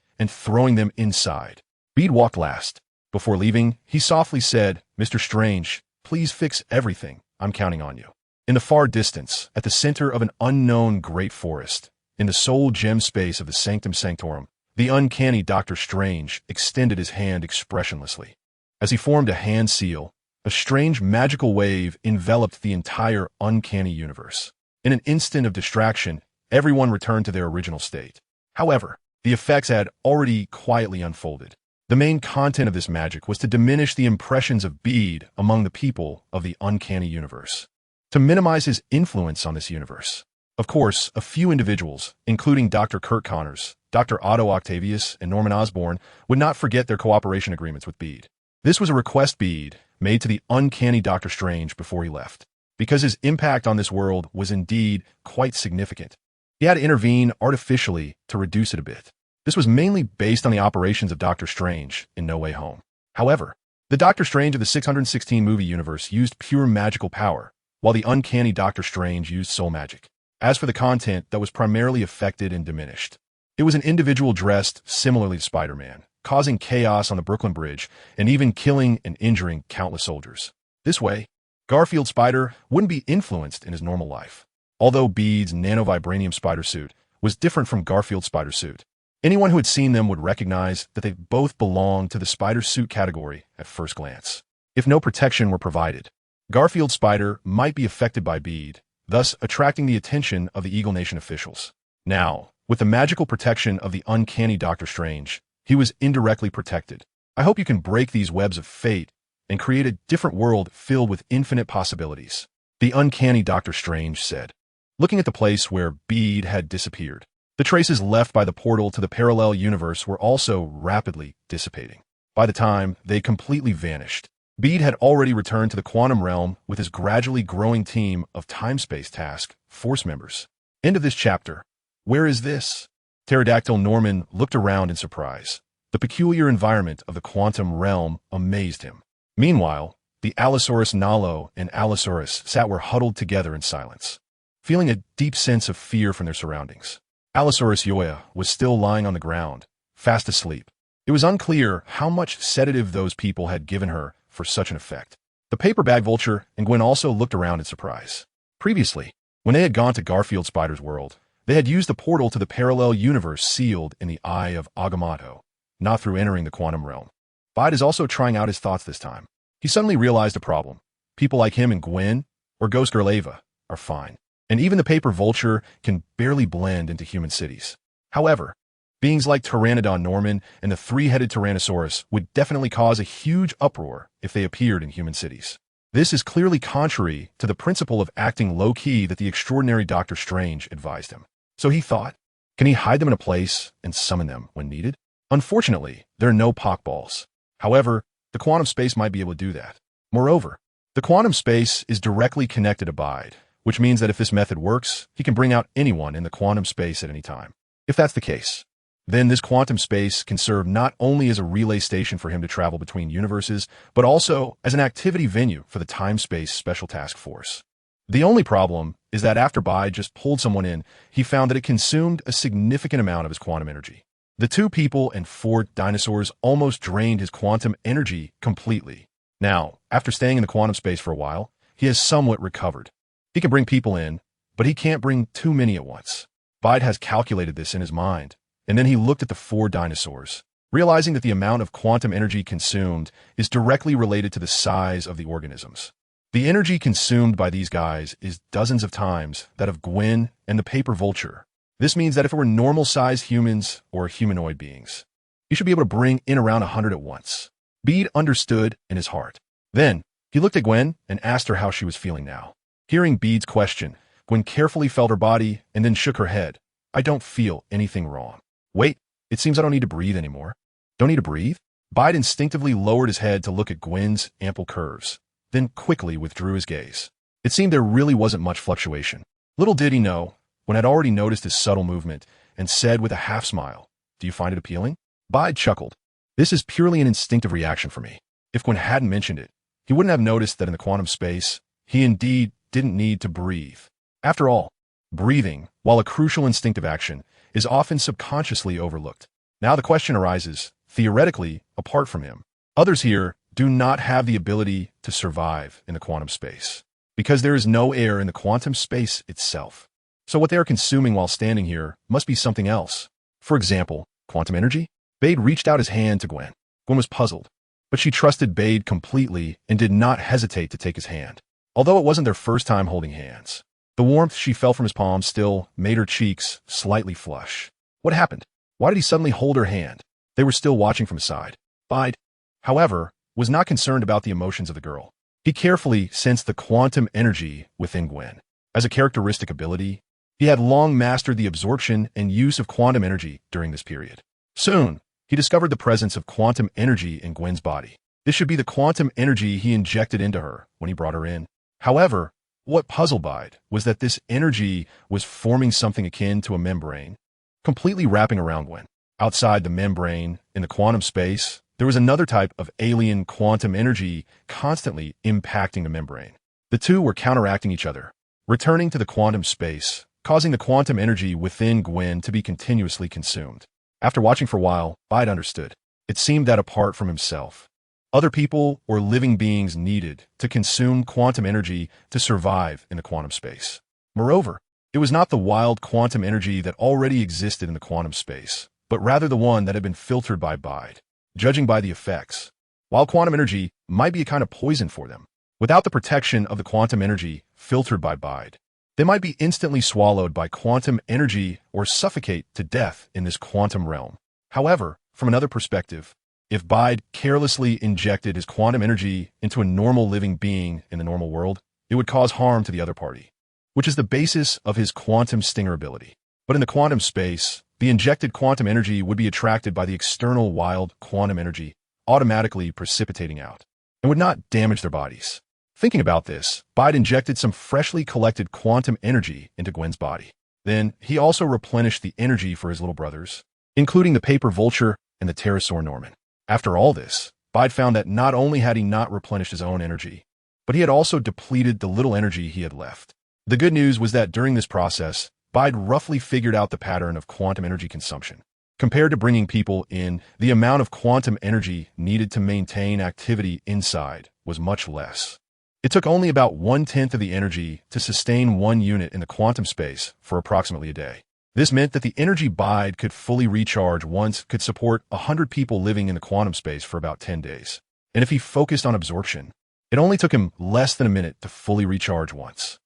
Speaker 1: and throwing them inside. Bede walked last. Before leaving, he softly said, "Mr. Strange, please fix everything. I'm counting on you." In the far distance, at the center of an unknown great forest, in the sole gem space of the Sanctum Sanctorum, the uncanny Dr. Strange extended his hand expressionlessly. As he formed a hand seal, a strange magical wave enveloped the entire uncanny universe. In an instant of distraction, everyone returned to their original state. However, the effects had already quietly unfolded. The main content of this magic was to diminish the impressions of Bede among the people of the uncanny universe, to minimize his influence on this universe. Of course, a few individuals, including Dr. Kurt Connors, Dr. Otto Octavius, and Norman Osborn, would not forget their cooperation agreements with Bede. This was a request Bede made to the uncanny Doctor Strange before he left, because his impact on this world was indeed quite significant. He had to intervene artificially to reduce it a bit. This was mainly based on the operations of Doctor Strange in No Way Home. However, the Doctor Strange of the 616 movie universe used pure magical power, while the uncanny Doctor Strange used soul magic. As for the content that was primarily affected and diminished, it was an individual dressed similarly to Spider-Man, causing chaos on the Brooklyn Bridge and even killing and injuring countless soldiers. This way, Garfield Spider wouldn't be influenced in his normal life. Although Bede's nanovibranium spider suit was different from Garfield's spider suit, anyone who had seen them would recognize that they both belonged to the spider suit category at first glance. If no protection were provided, Garfield's spider might be affected by Bede, thus attracting the attention of the Eagle Nation officials. Now, with the magical protection of the uncanny Doctor Strange, he was indirectly protected. I hope you can break these webs of fate and create a different world filled with infinite possibilities, the uncanny Doctor Strange said, looking at the place where Bede had disappeared. The traces left by the portal to the parallel universe were also rapidly dissipating. By the time they completely vanished, Bede had already returned to the quantum realm with his gradually growing team of Time-Space Task Force members. End of this chapter. Where is this? Pterodactyl Norman looked around in surprise. The peculiar environment of the quantum realm amazed him. Meanwhile, the Allosaurus Nalo and Allosaurus sat were huddled together in silence, feeling a deep sense of fear from their surroundings. Allosaurus Yoya was still lying on the ground, fast asleep. It was unclear how much sedative those people had given her for such an effect. The paper bag vulture and Gwen also looked around in surprise. Previously, when they had gone to Garfield Spider's world, they had used the portal to the parallel universe sealed in the Eye of Agamotto, not through entering the quantum realm. Bede is also trying out his thoughts this time. He suddenly realized a problem. People like him and Gwen, or Ghost Girl Ava, are fine, and even the paper vulture can barely blend into human cities. However, beings like Pteranodon Norman and the three-headed Tyrannosaurus would definitely cause a huge uproar if they appeared in human cities. This is clearly contrary to the principle of acting low-key that the extraordinary Doctor Strange advised him. So he thought, can he hide them in a place and summon them when needed? Unfortunately, there are no pockballs. However, the quantum space might be able to do that. Moreover, the quantum space is directly connected to Bede, which means that if this method works, he can bring out anyone in the quantum space at any time. If that's the case, then this quantum space can serve not only as a relay station for him to travel between universes, but also as an activity venue for the Time-Space Special Task Force. The only problem is that after Bede just pulled someone in, he found that it consumed a significant amount of his quantum energy. The 2 people and 4 dinosaurs almost drained his quantum energy completely. Now, after staying in the quantum space for a while, he has somewhat recovered. He can bring people in, but he can't bring too many at once. Bede has calculated this in his mind, and then he looked at the 4 dinosaurs, realizing that the amount of quantum energy consumed is directly related to the size of the organisms. The energy consumed by these guys is dozens of times that of Gwen and the paper vulture. This means that if it were normal-sized humans or humanoid beings, he should be able to bring in around 100 at once. Bede understood in his heart. Then, he looked at Gwen and asked her how she was feeling now. Hearing Bede's question, Gwen carefully felt her body and then shook her head. I don't feel anything wrong. Wait, it seems I don't need to breathe anymore. Don't need to breathe? Bede instinctively lowered his head to look at Gwen's ample curves, then quickly withdrew his gaze. It seemed there really wasn't much fluctuation. Little did he know, Gwen had already noticed his subtle movement and said with a half-smile, do you find it appealing? Bede chuckled. This is purely an instinctive reaction for me. If Gwen hadn't mentioned it, he wouldn't have noticed that in the quantum space, he indeed didn't need to breathe. After all, breathing, while a crucial instinctive action, is often subconsciously overlooked. Now the question arises, theoretically, apart from him, others here do not have the ability to survive in the quantum space, because there is no air in the quantum space itself. So what they are consuming while standing here must be something else. For example, quantum energy? Bede reached out his hand to Gwen. Gwen was puzzled. but she trusted Bade completely and did not hesitate to take his hand. Although it wasn't their first time holding hands, the warmth she felt from his palm still made her cheeks slightly flush. What happened? Why did he suddenly hold her hand? They were still watching from his side. Bade, however, was not concerned about the emotions of the girl. He carefully sensed the quantum energy within Gwen. As a characteristic ability, he had long mastered the absorption and use of quantum energy during this period. Soon, he discovered the presence of quantum energy in Gwen's body. This should be the quantum energy he injected into her when he brought her in. However, what puzzled Bide was that this energy was forming something akin to a membrane, completely wrapping around Gwen. Outside the membrane, in the quantum space, there was another type of alien quantum energy constantly impacting the membrane. The two were counteracting each other, returning to the quantum space, causing the quantum energy within Gwen to be continuously consumed. After watching for a while, Bide understood. It seemed that apart from himself, other people or living beings needed to consume quantum energy to survive in the quantum space. Moreover, it was not the wild quantum energy that already existed in the quantum space, but rather the one that had been filtered by Bide. Judging by the effects, while quantum energy might be a kind of poison for them, without the protection of the quantum energy filtered by Bide, they might be instantly swallowed by quantum energy or suffocate to death in this quantum realm. However, from another perspective, if Bide carelessly injected his quantum energy into a normal living being in the normal world, it would cause harm to the other party, which is the basis of his quantum stinger ability. But in the quantum space, the injected quantum energy would be attracted by the external wild quantum energy, automatically precipitating out, and would not damage their bodies. Thinking about this, Bide injected some freshly collected quantum energy into Gwen's body. Then, he also replenished the energy for his little brothers, including the paper vulture and the pterosaur Norman. After all this, Bide found that not only had he not replenished his own energy, but he had also depleted the little energy he had left. The good news was that during this process, Bide roughly figured out the pattern of quantum energy consumption. Compared to bringing people in, the amount of quantum energy needed to maintain activity inside was much less. It took only about 1/10 of the energy to sustain one unit in the quantum space for approximately a day. This meant that the energy Bide could fully recharge once could support 100 people living in the quantum space for about 10 days. And if he focused on absorption, it only took him less than a minute to fully recharge once.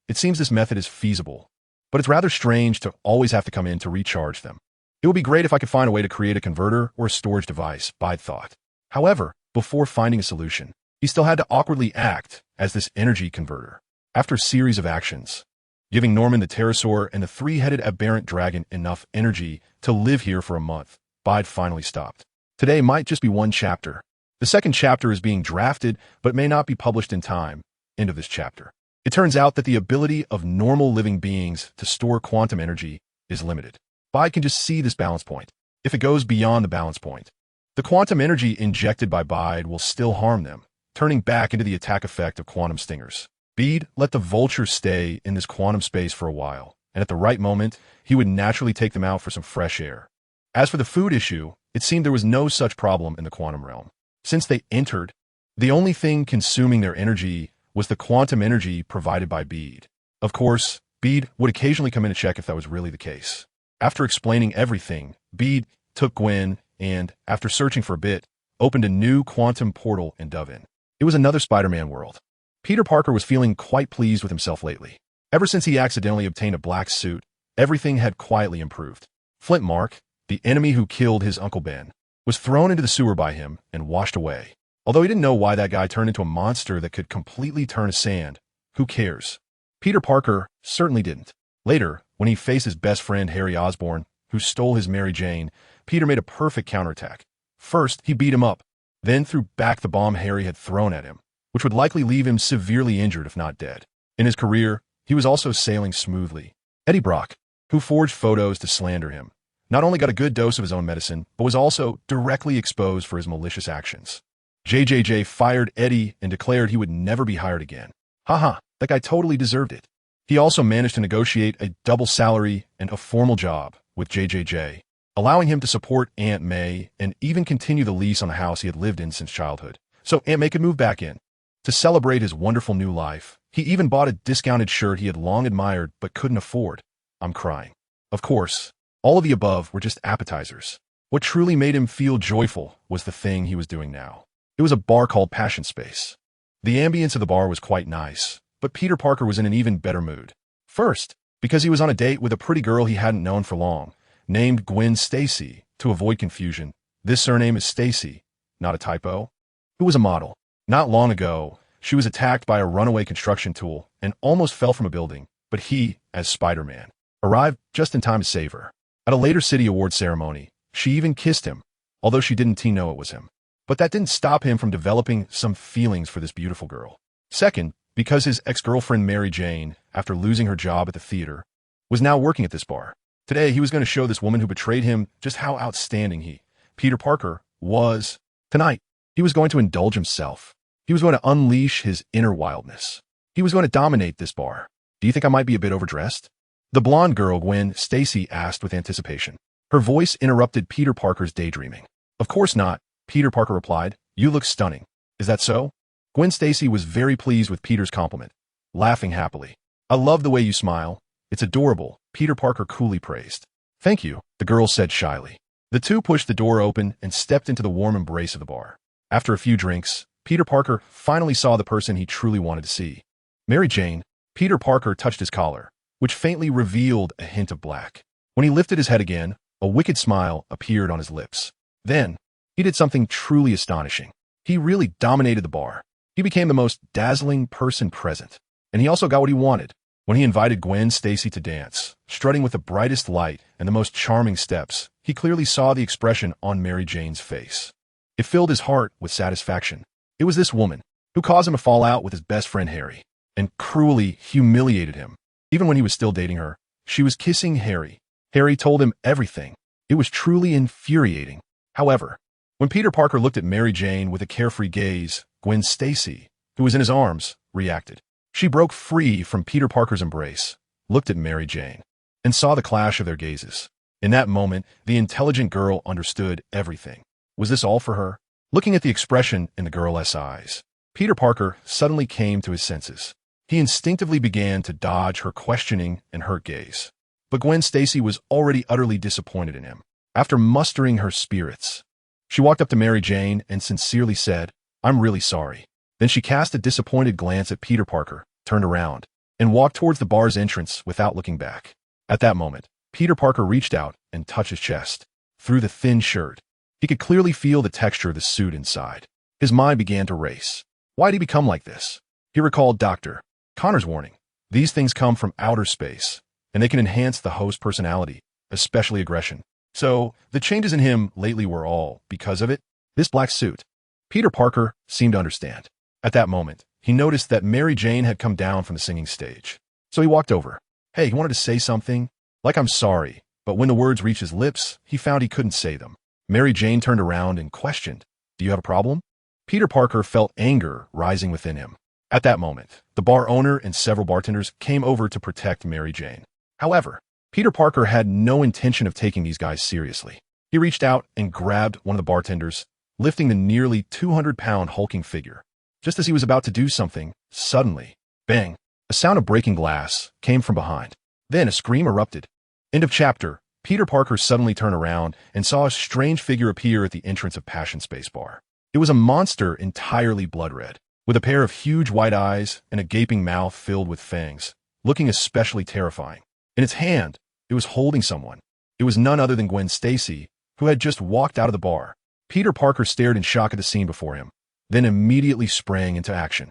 Speaker 1: It seems this method is feasible, but it's rather strange to always have to come in to recharge them. It would be great if I could find a way to create a converter or a storage device, Bide thought. However, before finding a solution, he still had to awkwardly act as this energy converter. After a series of actions, giving Norman the pterosaur and the three-headed aberrant dragon enough energy to live here for a month, Bide finally stopped. Today might just be one chapter. The second chapter is being drafted, but may not be published in time. End of this chapter. It turns out that the ability of normal living beings to store quantum energy is limited. Bide can just see this balance point. If it goes beyond the balance point, the quantum energy injected by Bide will still harm them, turning back into the attack effect of quantum stingers. Bede let the vulture stay in this quantum space for a while, and at the right moment, he would naturally take them out for some fresh air. As for the food issue, it seemed there was no such problem in the quantum realm. Since they entered, the only thing consuming their energy was the quantum energy provided by Bede. Of course, Bede would occasionally come in to check if that was really the case. After explaining everything, Bede took Gwen and, after searching for a bit, opened a new quantum portal in Dovin. It was another Spider-Man world. Peter Parker was feeling quite pleased with himself lately. Ever since he accidentally obtained a black suit, everything had quietly improved. Flint Mark, the enemy who killed his Uncle Ben, was thrown into the sewer by him and washed away. Although he didn't know why that guy turned into a monster that could completely turn to sand, who cares? Peter Parker certainly didn't. Later, when he faced his best friend Harry Osborn, who stole his Mary Jane, Peter made a perfect counterattack. First, he beat him up, then threw back the bomb Harry had thrown at him, which would likely leave him severely injured if not dead. In his career, he was also sailing smoothly. Eddie Brock, who forged photos to slander him, not only got a good dose of his own medicine, but was also directly exposed for his malicious actions. JJJ fired Eddie and declared he would never be hired again. Haha, that guy totally deserved it. He also managed to negotiate a double salary and a formal job with JJJ, allowing him to support Aunt May and even continue the lease on the house he had lived in since childhood, so Aunt May could move back in. To celebrate his wonderful new life, he even bought a discounted shirt he had long admired but couldn't afford. I'm crying. Of course, all of the above were just appetizers. What truly made him feel joyful was the thing he was doing now. It was a bar called Passion Space. The ambience of the bar was quite nice, but Peter Parker was in an even better mood. First, because he was on a date with a pretty girl he hadn't known for long, named Gwen Stacy. To avoid confusion, this surname is Stacy, not a typo. Who was a model. Not long ago, she was attacked by a runaway construction tool and almost fell from a building, but he, as Spider-Man, arrived just in time to save her. At a later City Award ceremony, she even kissed him, although she didn't know it was him. But that didn't stop him from developing some feelings for this beautiful girl. Second, because his ex-girlfriend Mary Jane, after losing her job at the theater, was now working at this bar. Today, he was going to show this woman who betrayed him just how outstanding he, Peter Parker, was. Tonight, he was going to indulge himself. He was going to unleash his inner wildness. He was going to dominate this bar. Do you think I might be a bit overdressed? The blonde girl, Gwen Stacy, asked with anticipation. Her voice interrupted Peter Parker's daydreaming. Of course not, Peter Parker replied. You look stunning. Is that so? Gwen Stacy was very pleased with Peter's compliment, laughing happily. I love the way you smile. It's adorable, Peter Parker coolly praised. Thank you, the girl said shyly. The two pushed the door open and stepped into the warm embrace of the bar. After a few drinks, Peter Parker finally saw the person he truly wanted to see. Mary Jane. Peter Parker touched his collar, which faintly revealed a hint of black. When he lifted his head again, a wicked smile appeared on his lips. Then, he did something truly astonishing. He really dominated the bar. He became the most dazzling person present. And he also got what he wanted. When he invited Gwen Stacy to dance, strutting with the brightest light and the most charming steps, he clearly saw the expression on Mary Jane's face. It filled his heart with satisfaction. It was this woman who caused him to fall out with his best friend Harry and cruelly humiliated him. Even when he was still dating her, she was kissing Harry. Harry told him everything. It was truly infuriating. However, when Peter Parker looked at Mary Jane with a carefree gaze, Gwen Stacy, who was in his arms, reacted. She broke free from Peter Parker's embrace, looked at Mary Jane, and saw the clash of their gazes. In that moment, the intelligent girl understood everything. Was this all for her? Looking at the expression in the girl's eyes, Peter Parker suddenly came to his senses. He instinctively began to dodge her questioning and hurt gaze. But Gwen Stacy was already utterly disappointed in him. After mustering her spirits, she walked up to Mary Jane and sincerely said, I'm really sorry. Then she cast a disappointed glance at Peter Parker, turned around, and walked towards the bar's entrance without looking back. At that moment, Peter Parker reached out and touched his chest. Through the thin shirt, he could clearly feel the texture of the suit inside. His mind began to race. Why'd he become like this? He recalled Dr. Connor's warning. These things come from outer space, and they can enhance the host's personality, especially aggression. So, the changes in him lately were all because of it. This black suit. Peter Parker seemed to understand. At that moment, he noticed that Mary Jane had come down from the singing stage. So he walked over. Hey, he wanted to say something, like I'm sorry, but when the words reached his lips, he found he couldn't say them. Mary Jane turned around and questioned, Do you have a problem? Peter Parker felt anger rising within him. At that moment, the bar owner and several bartenders came over to protect Mary Jane. However, Peter Parker had no intention of taking these guys seriously. He reached out and grabbed one of the bartenders, lifting the nearly 200-pound hulking figure. Just as he was about to do something, suddenly, bang, a sound of breaking glass came from behind. Then a scream erupted. End of chapter. Peter Parker suddenly turned around and saw a strange figure appear at the entrance of Passion Space Bar. It was a monster entirely blood red, with a pair of huge white eyes and a gaping mouth filled with fangs, looking especially terrifying. In its hand, it was holding someone. It was none other than Gwen Stacy, who had just walked out of the bar. Peter Parker stared in shock at the scene before him, then immediately sprang into action.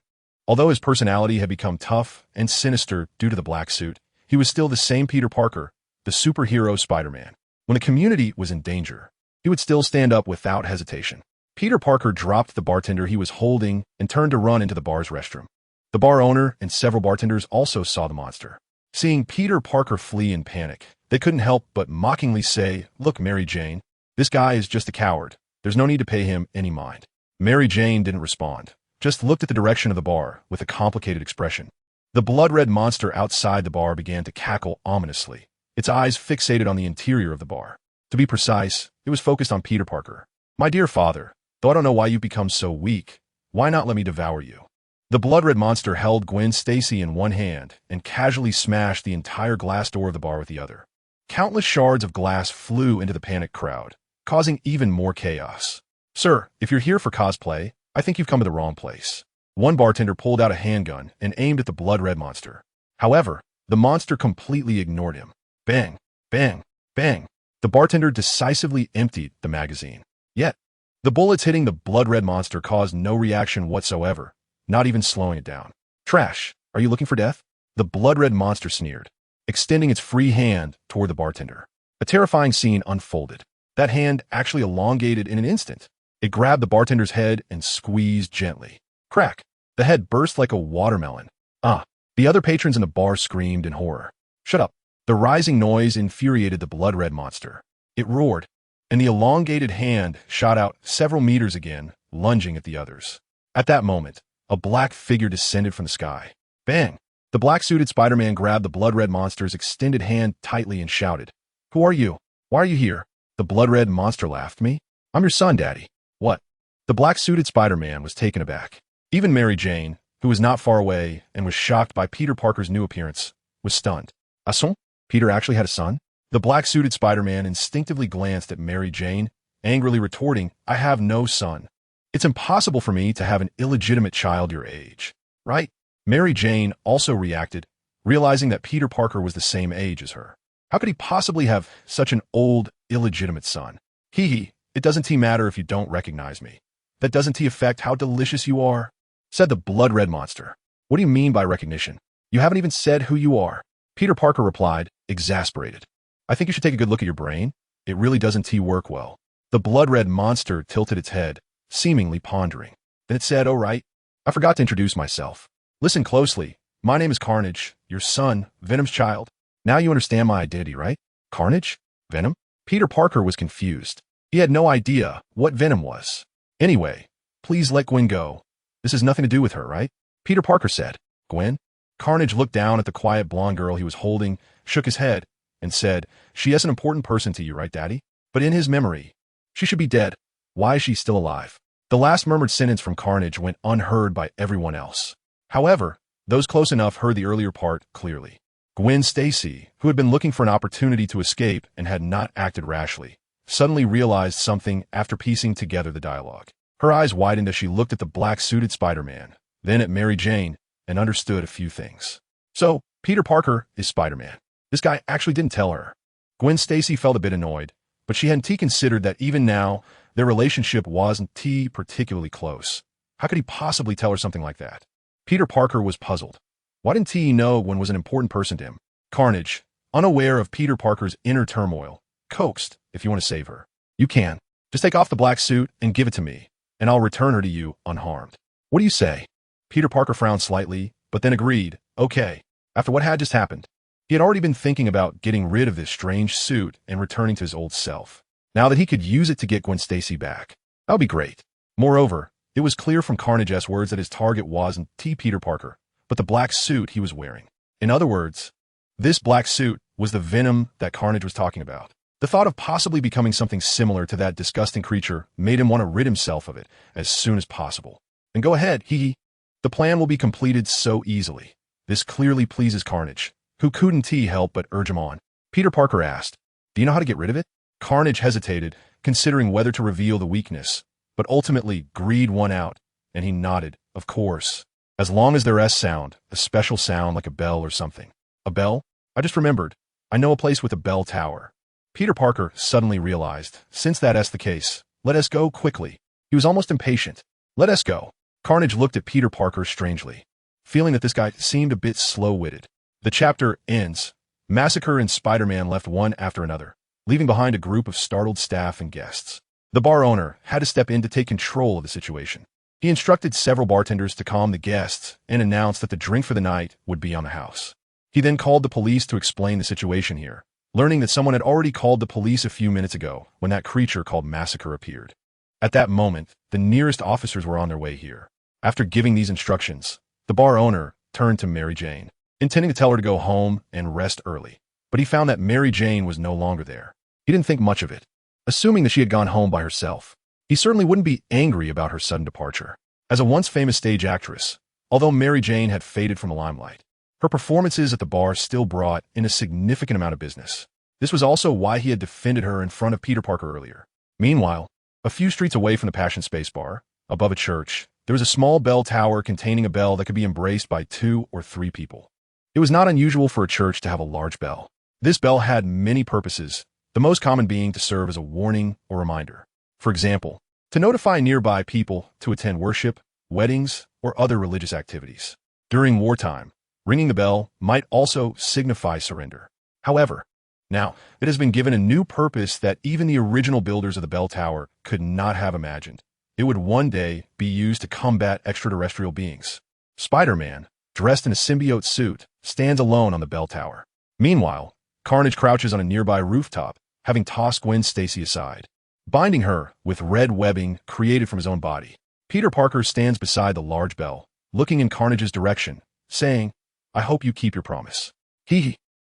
Speaker 1: Although his personality had become tough and sinister due to the black suit, he was still the same Peter Parker, the superhero Spider-Man. When the community was in danger, he would still stand up without hesitation. Peter Parker dropped the bartender he was holding and turned to run into the bar's restroom. The bar owner and several bartenders also saw the monster. Seeing Peter Parker flee in panic, they couldn't help but mockingly say, Look, Mary Jane, this guy is just a coward. There's no need to pay him any mind. Mary Jane didn't respond, just looked at the direction of the bar with a complicated expression. The blood-red monster outside the bar began to cackle ominously, its eyes fixated on the interior of the bar. To be precise, it was focused on Peter Parker. My dear father, though I don't know why you've become so weak, why not let me devour you? The blood-red monster held Gwen Stacy in one hand and casually smashed the entire glass door of the bar with the other. Countless shards of glass flew into the panicked crowd, causing even more chaos. "Sir, if you're here for cosplay, I think you've come to the wrong place." One bartender pulled out a handgun and aimed at the blood-red monster. However, the monster completely ignored him. Bang, bang, bang. The bartender decisively emptied the magazine. Yet, the bullets hitting the blood-red monster caused no reaction whatsoever, not even slowing it down. "Trash, are you looking for death?" The blood-red monster sneered, extending its free hand toward the bartender. A terrifying scene unfolded. That hand actually elongated in an instant. It grabbed the bartender's head and squeezed gently. Crack! The head burst like a watermelon. Ah! The other patrons in the bar screamed in horror. "Shut up!" The rising noise infuriated the blood-red monster. It roared, and the elongated hand shot out several meters again, lunging at the others. At that moment, a black figure descended from the sky. Bang! The black-suited Spider-Man grabbed the blood-red monster's extended hand tightly and shouted, "Who are you? Why are you here?" The blood-red monster laughed. "Me? I'm your son, Daddy." "What?" The black-suited Spider-Man was taken aback. Even Mary Jane, who was not far away and was shocked by Peter Parker's new appearance, was stunned. "A son? Peter actually had a son?" The black-suited Spider-Man instinctively glanced at Mary Jane, angrily retorting, "I have no son. It's impossible for me to have an illegitimate child your age. Right?" Mary Jane also reacted, realizing that Peter Parker was the same age as her. How could he possibly have such an old, illegitimate son? "Hee, it doesn't matter if you don't recognize me. That doesn't affect how delicious you are," said the blood-red monster. "What do you mean by recognition? You haven't even said who you are." Peter Parker replied, exasperated. "I think you should take a good look at your brain. It really doesn't work well." The blood-red monster tilted its head, seemingly pondering. Then it said, "Oh right, I forgot to introduce myself. Listen closely. My name is Carnage, your son, Venom's child. Now you understand my identity, right?" "Carnage? Venom?" Peter Parker was confused. He had no idea what Venom was. "Anyway, please let Gwen go. This has nothing to do with her, right?" Peter Parker said. "Gwen?" Carnage looked down at the quiet blonde girl he was holding, shook his head, and said, "She is an important person to you, right, Daddy? But in his memory, she should be dead. Why is she still alive?" The last murmured sentence from Carnage went unheard by everyone else. However, those close enough heard the earlier part clearly. Gwen Stacy, who had been looking for an opportunity to escape and had not acted rashly, suddenly realized something after piecing together the dialogue. Her eyes widened as she looked at the black-suited Spider-Man, then at Mary Jane, and understood a few things. "So, Peter Parker is Spider-Man. This guy actually didn't tell her." Gwen Stacy felt a bit annoyed, but she hadn't considered that even now, their relationship wasn't particularly close. How could he possibly tell her something like that? Peter Parker was puzzled. Why didn't he know Gwen was an important person to him? Carnage, unaware of Peter Parker's inner turmoil, coaxed, "If you want to save her, you can. Just take off the black suit and give it to me, and I'll return her to you unharmed." "What do you say?" Peter Parker frowned slightly, but then agreed, "Okay." After what had just happened, he had already been thinking about getting rid of this strange suit and returning to his old self. Now that he could use it to get Gwen Stacy back, that would be great. Moreover, it was clear from Carnage's words that his target wasn't Peter Parker, but the black suit he was wearing. In other words, this black suit was the Venom that Carnage was talking about. The thought of possibly becoming something similar to that disgusting creature made him want to rid himself of it as soon as possible. And go ahead, hee. The plan will be completed so easily. This clearly pleases Carnage, who couldn't help but urge him on. Peter Parker asked, "Do you know how to get rid of it?" Carnage hesitated, considering whether to reveal the weakness, but ultimately agreed one out, and he nodded, "Of course. As long as their S sound, a special sound like a bell or something." "A bell? I just remembered. I know a place with a bell tower." Peter Parker suddenly realized, since that is the case, let us go quickly. He was almost impatient. "Let us go." Carnage looked at Peter Parker strangely, feeling that this guy seemed a bit slow-witted. The chapter ends. Massacre and Spider-Man left one after another, leaving behind a group of startled staff and guests. The bar owner had to step in to take control of the situation. He instructed several bartenders to calm the guests and announced that the drink for the night would be on the house. He then called the police to explain the situation here, learning that someone had already called the police a few minutes ago when that creature called Massacre appeared. At that moment, the nearest officers were on their way here. After giving these instructions, the bar owner turned to Mary Jane, intending to tell her to go home and rest early. But he found that Mary Jane was no longer there. He didn't think much of it, assuming that she had gone home by herself. He certainly wouldn't be angry about her sudden departure. As a once famous stage actress, although Mary Jane had faded from the limelight, her performances at the bar still brought in a significant amount of business. This was also why he had defended her in front of Peter Parker earlier. Meanwhile, a few streets away from the Passion Space Bar, above a church, there was a small bell tower containing a bell that could be embraced by 2 or 3 people. It was not unusual for a church to have a large bell. This bell had many purposes, the most common being to serve as a warning or reminder. For example, to notify nearby people to attend worship, weddings, or other religious activities. During wartime, ringing the bell might also signify surrender. However, now it has been given a new purpose that even the original builders of the bell tower could not have imagined. It would one day be used to combat extraterrestrial beings. Spider-Man, dressed in a symbiote suit, stands alone on the bell tower. Meanwhile, Carnage crouches on a nearby rooftop, having tossed Gwen Stacy aside, binding her with red webbing created from his own body. Peter Parker stands beside the large bell, looking in Carnage's direction, saying, "I hope you keep your promise."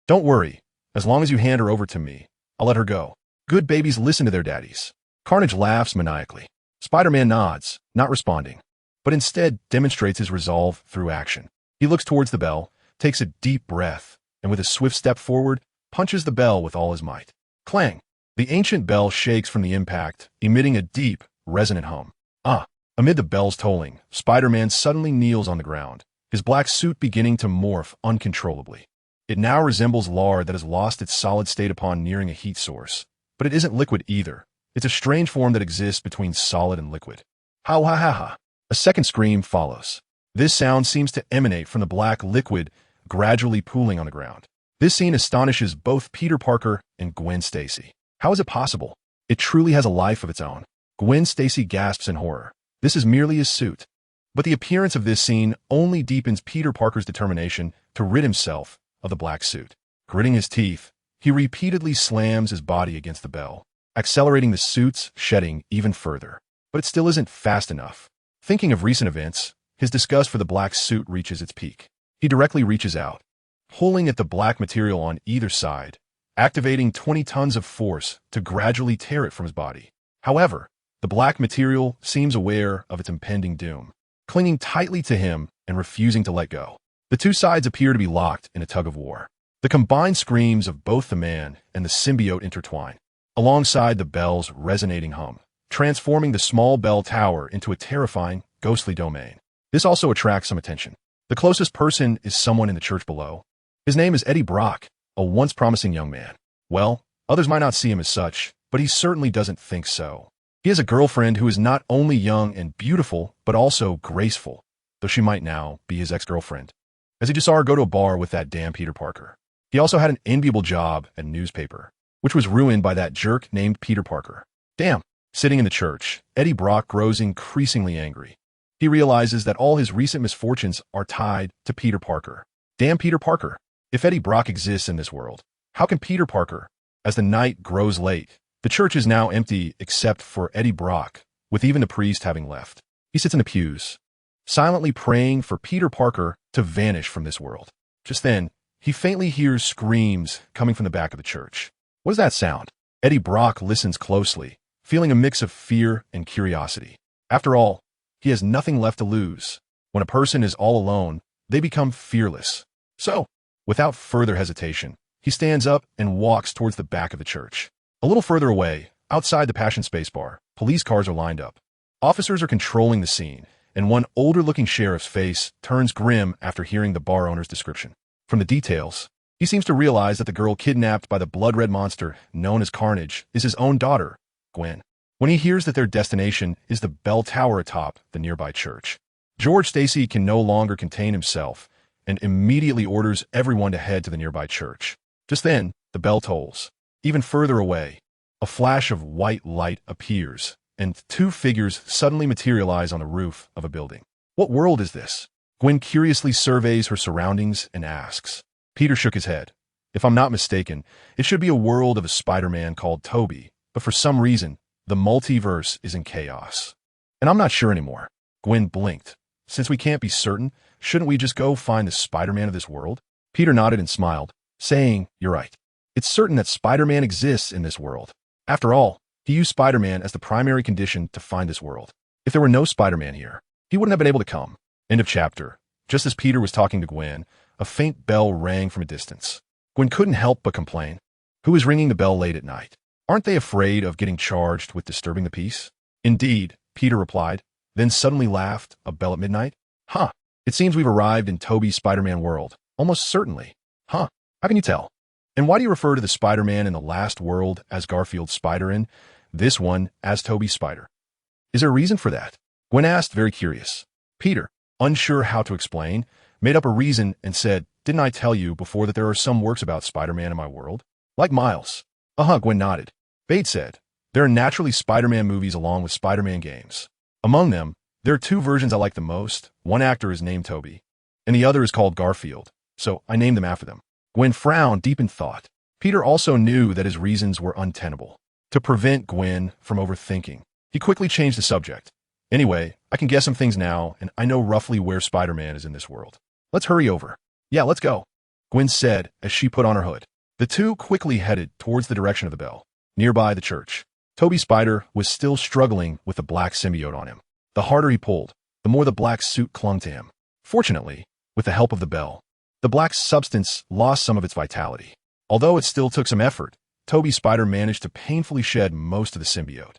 Speaker 1: Don't worry. As long as you hand her over to me, I'll let her go. Good babies listen to their daddies. Carnage laughs maniacally. Spider-Man nods, not responding, but instead demonstrates his resolve through action. He looks towards the bell, takes a deep breath, and with a swift step forward, punches the bell with all his might. Clang! The ancient bell shakes from the impact, emitting a deep, resonant hum. Amid the bell's tolling, Spider-Man suddenly kneels on the ground, his black suit beginning to morph uncontrollably. It now resembles lard that has lost its solid state upon nearing a heat source. But it isn't liquid either. It's a strange form that exists between solid and liquid. Ha ha ha ha. A second scream follows. This sound seems to emanate from the black liquid gradually pooling on the ground. This scene astonishes both Peter Parker and Gwen Stacy. How is it possible? It truly has a life of its own. Gwen Stacy gasps in horror. This is merely his suit. But the appearance of this scene only deepens Peter Parker's determination to rid himself of the black suit. Gritting his teeth, he repeatedly slams his body against the bell, accelerating the suit's shedding even further. But it still isn't fast enough. Thinking of recent events, his disgust for the black suit reaches its peak. He directly reaches out, pulling at the black material on either side, activating 20 tons of force to gradually tear it from his body. However, the black material seems aware of its impending doom, clinging tightly to him and refusing to let go. The two sides appear to be locked in a tug-of-war. The combined screams of both the man and the symbiote intertwine, alongside the bell's resonating hum, transforming the small bell tower into a terrifying, ghostly domain. This also attracts some attention. The closest person is someone in the church below. His name is Eddie Brock, a once promising young man. Well, others might not see him as such, but he certainly doesn't think so. He has a girlfriend who is not only young and beautiful, but also graceful, though she might now be his ex-girlfriend, as he just saw her go to a bar with that damn Peter Parker. He also had an enviable job at a newspaper, which was ruined by that jerk named Peter Parker. Damn. Sitting in the church, Eddie Brock grows increasingly angry. He realizes that all his recent misfortunes are tied to Peter Parker. Damn Peter Parker. If Eddie Brock exists in this world, how can Peter Parker? As the night grows late, the church is now empty except for Eddie Brock, with even the priest having left. He sits in the pews, silently praying for Peter Parker to vanish from this world. Just then, he faintly hears screams coming from the back of the church. What does that sound? Eddie Brock listens closely, feeling a mix of fear and curiosity. After all, he has nothing left to lose. When a person is all alone, they become fearless. So, without further hesitation, he stands up and walks towards the back of the church. A little further away, outside the Passion Space Bar, police cars are lined up. Officers are controlling the scene, and one older-looking sheriff's face turns grim after hearing the bar owner's description. From the details, he seems to realize that the girl kidnapped by the blood-red monster known as Carnage is his own daughter, Gwen. When he hears that their destination is the bell tower atop the nearby church, George Stacy can no longer contain himself and immediately orders everyone to head to the nearby church. Just then, the bell tolls. Even further away, a flash of white light appears, and 2 figures suddenly materialize on the roof of a building. What world is this? Gwen curiously surveys her surroundings and asks. Peter shook his head. If I'm not mistaken, it should be a world of a Spider-Man called Toby, but for some reason, the multiverse is in chaos. And I'm not sure anymore. Gwen blinked. Since we can't be certain, shouldn't we just go find the Spider-Man of this world? Peter nodded and smiled, saying, "You're right. It's certain that Spider-Man exists in this world. After all, he used Spider-Man as the primary condition to find this world. If there were no Spider-Man here, he wouldn't have been able to come." End of chapter. Just as Peter was talking to Gwen, a faint bell rang from a distance. Gwen couldn't help but complain. Who is ringing the bell late at night? Aren't they afraid of getting charged with disturbing the peace? Indeed, Peter replied, then suddenly laughed, a bell at midnight. Huh, it seems we've arrived in Toby's Spider-Man world, almost certainly. Huh, how can you tell? And why do you refer to the Spider-Man in the last world as Garfield's spider and this one as Toby's spider? Is there a reason for that? Gwen asked, very curious. Peter, unsure how to explain, made up a reason and said, didn't I tell you before that there are some works about Spider-Man in my world? Like Miles. Gwen nodded. Bate said, there are naturally Spider-Man movies along with Spider-Man games. Among them, there are two versions I like the most. One actor is named Toby, and the other is called Garfield, so I named them after them. Gwen frowned deep in thought. Peter also knew that his reasons were untenable. To prevent Gwen from overthinking, he quickly changed the subject. Anyway, I can guess some things now, and I know roughly where Spider-Man is in this world. Let's hurry over. Yeah, let's go, Gwen said as she put on her hood. The two quickly headed towards the direction of the bell, nearby the church. Toby Spider was still struggling with the black symbiote on him. The harder he pulled, the more the black suit clung to him. Fortunately, with the help of the bell, the black substance lost some of its vitality. Although it still took some effort, Toby Spider managed to painfully shed most of the symbiote.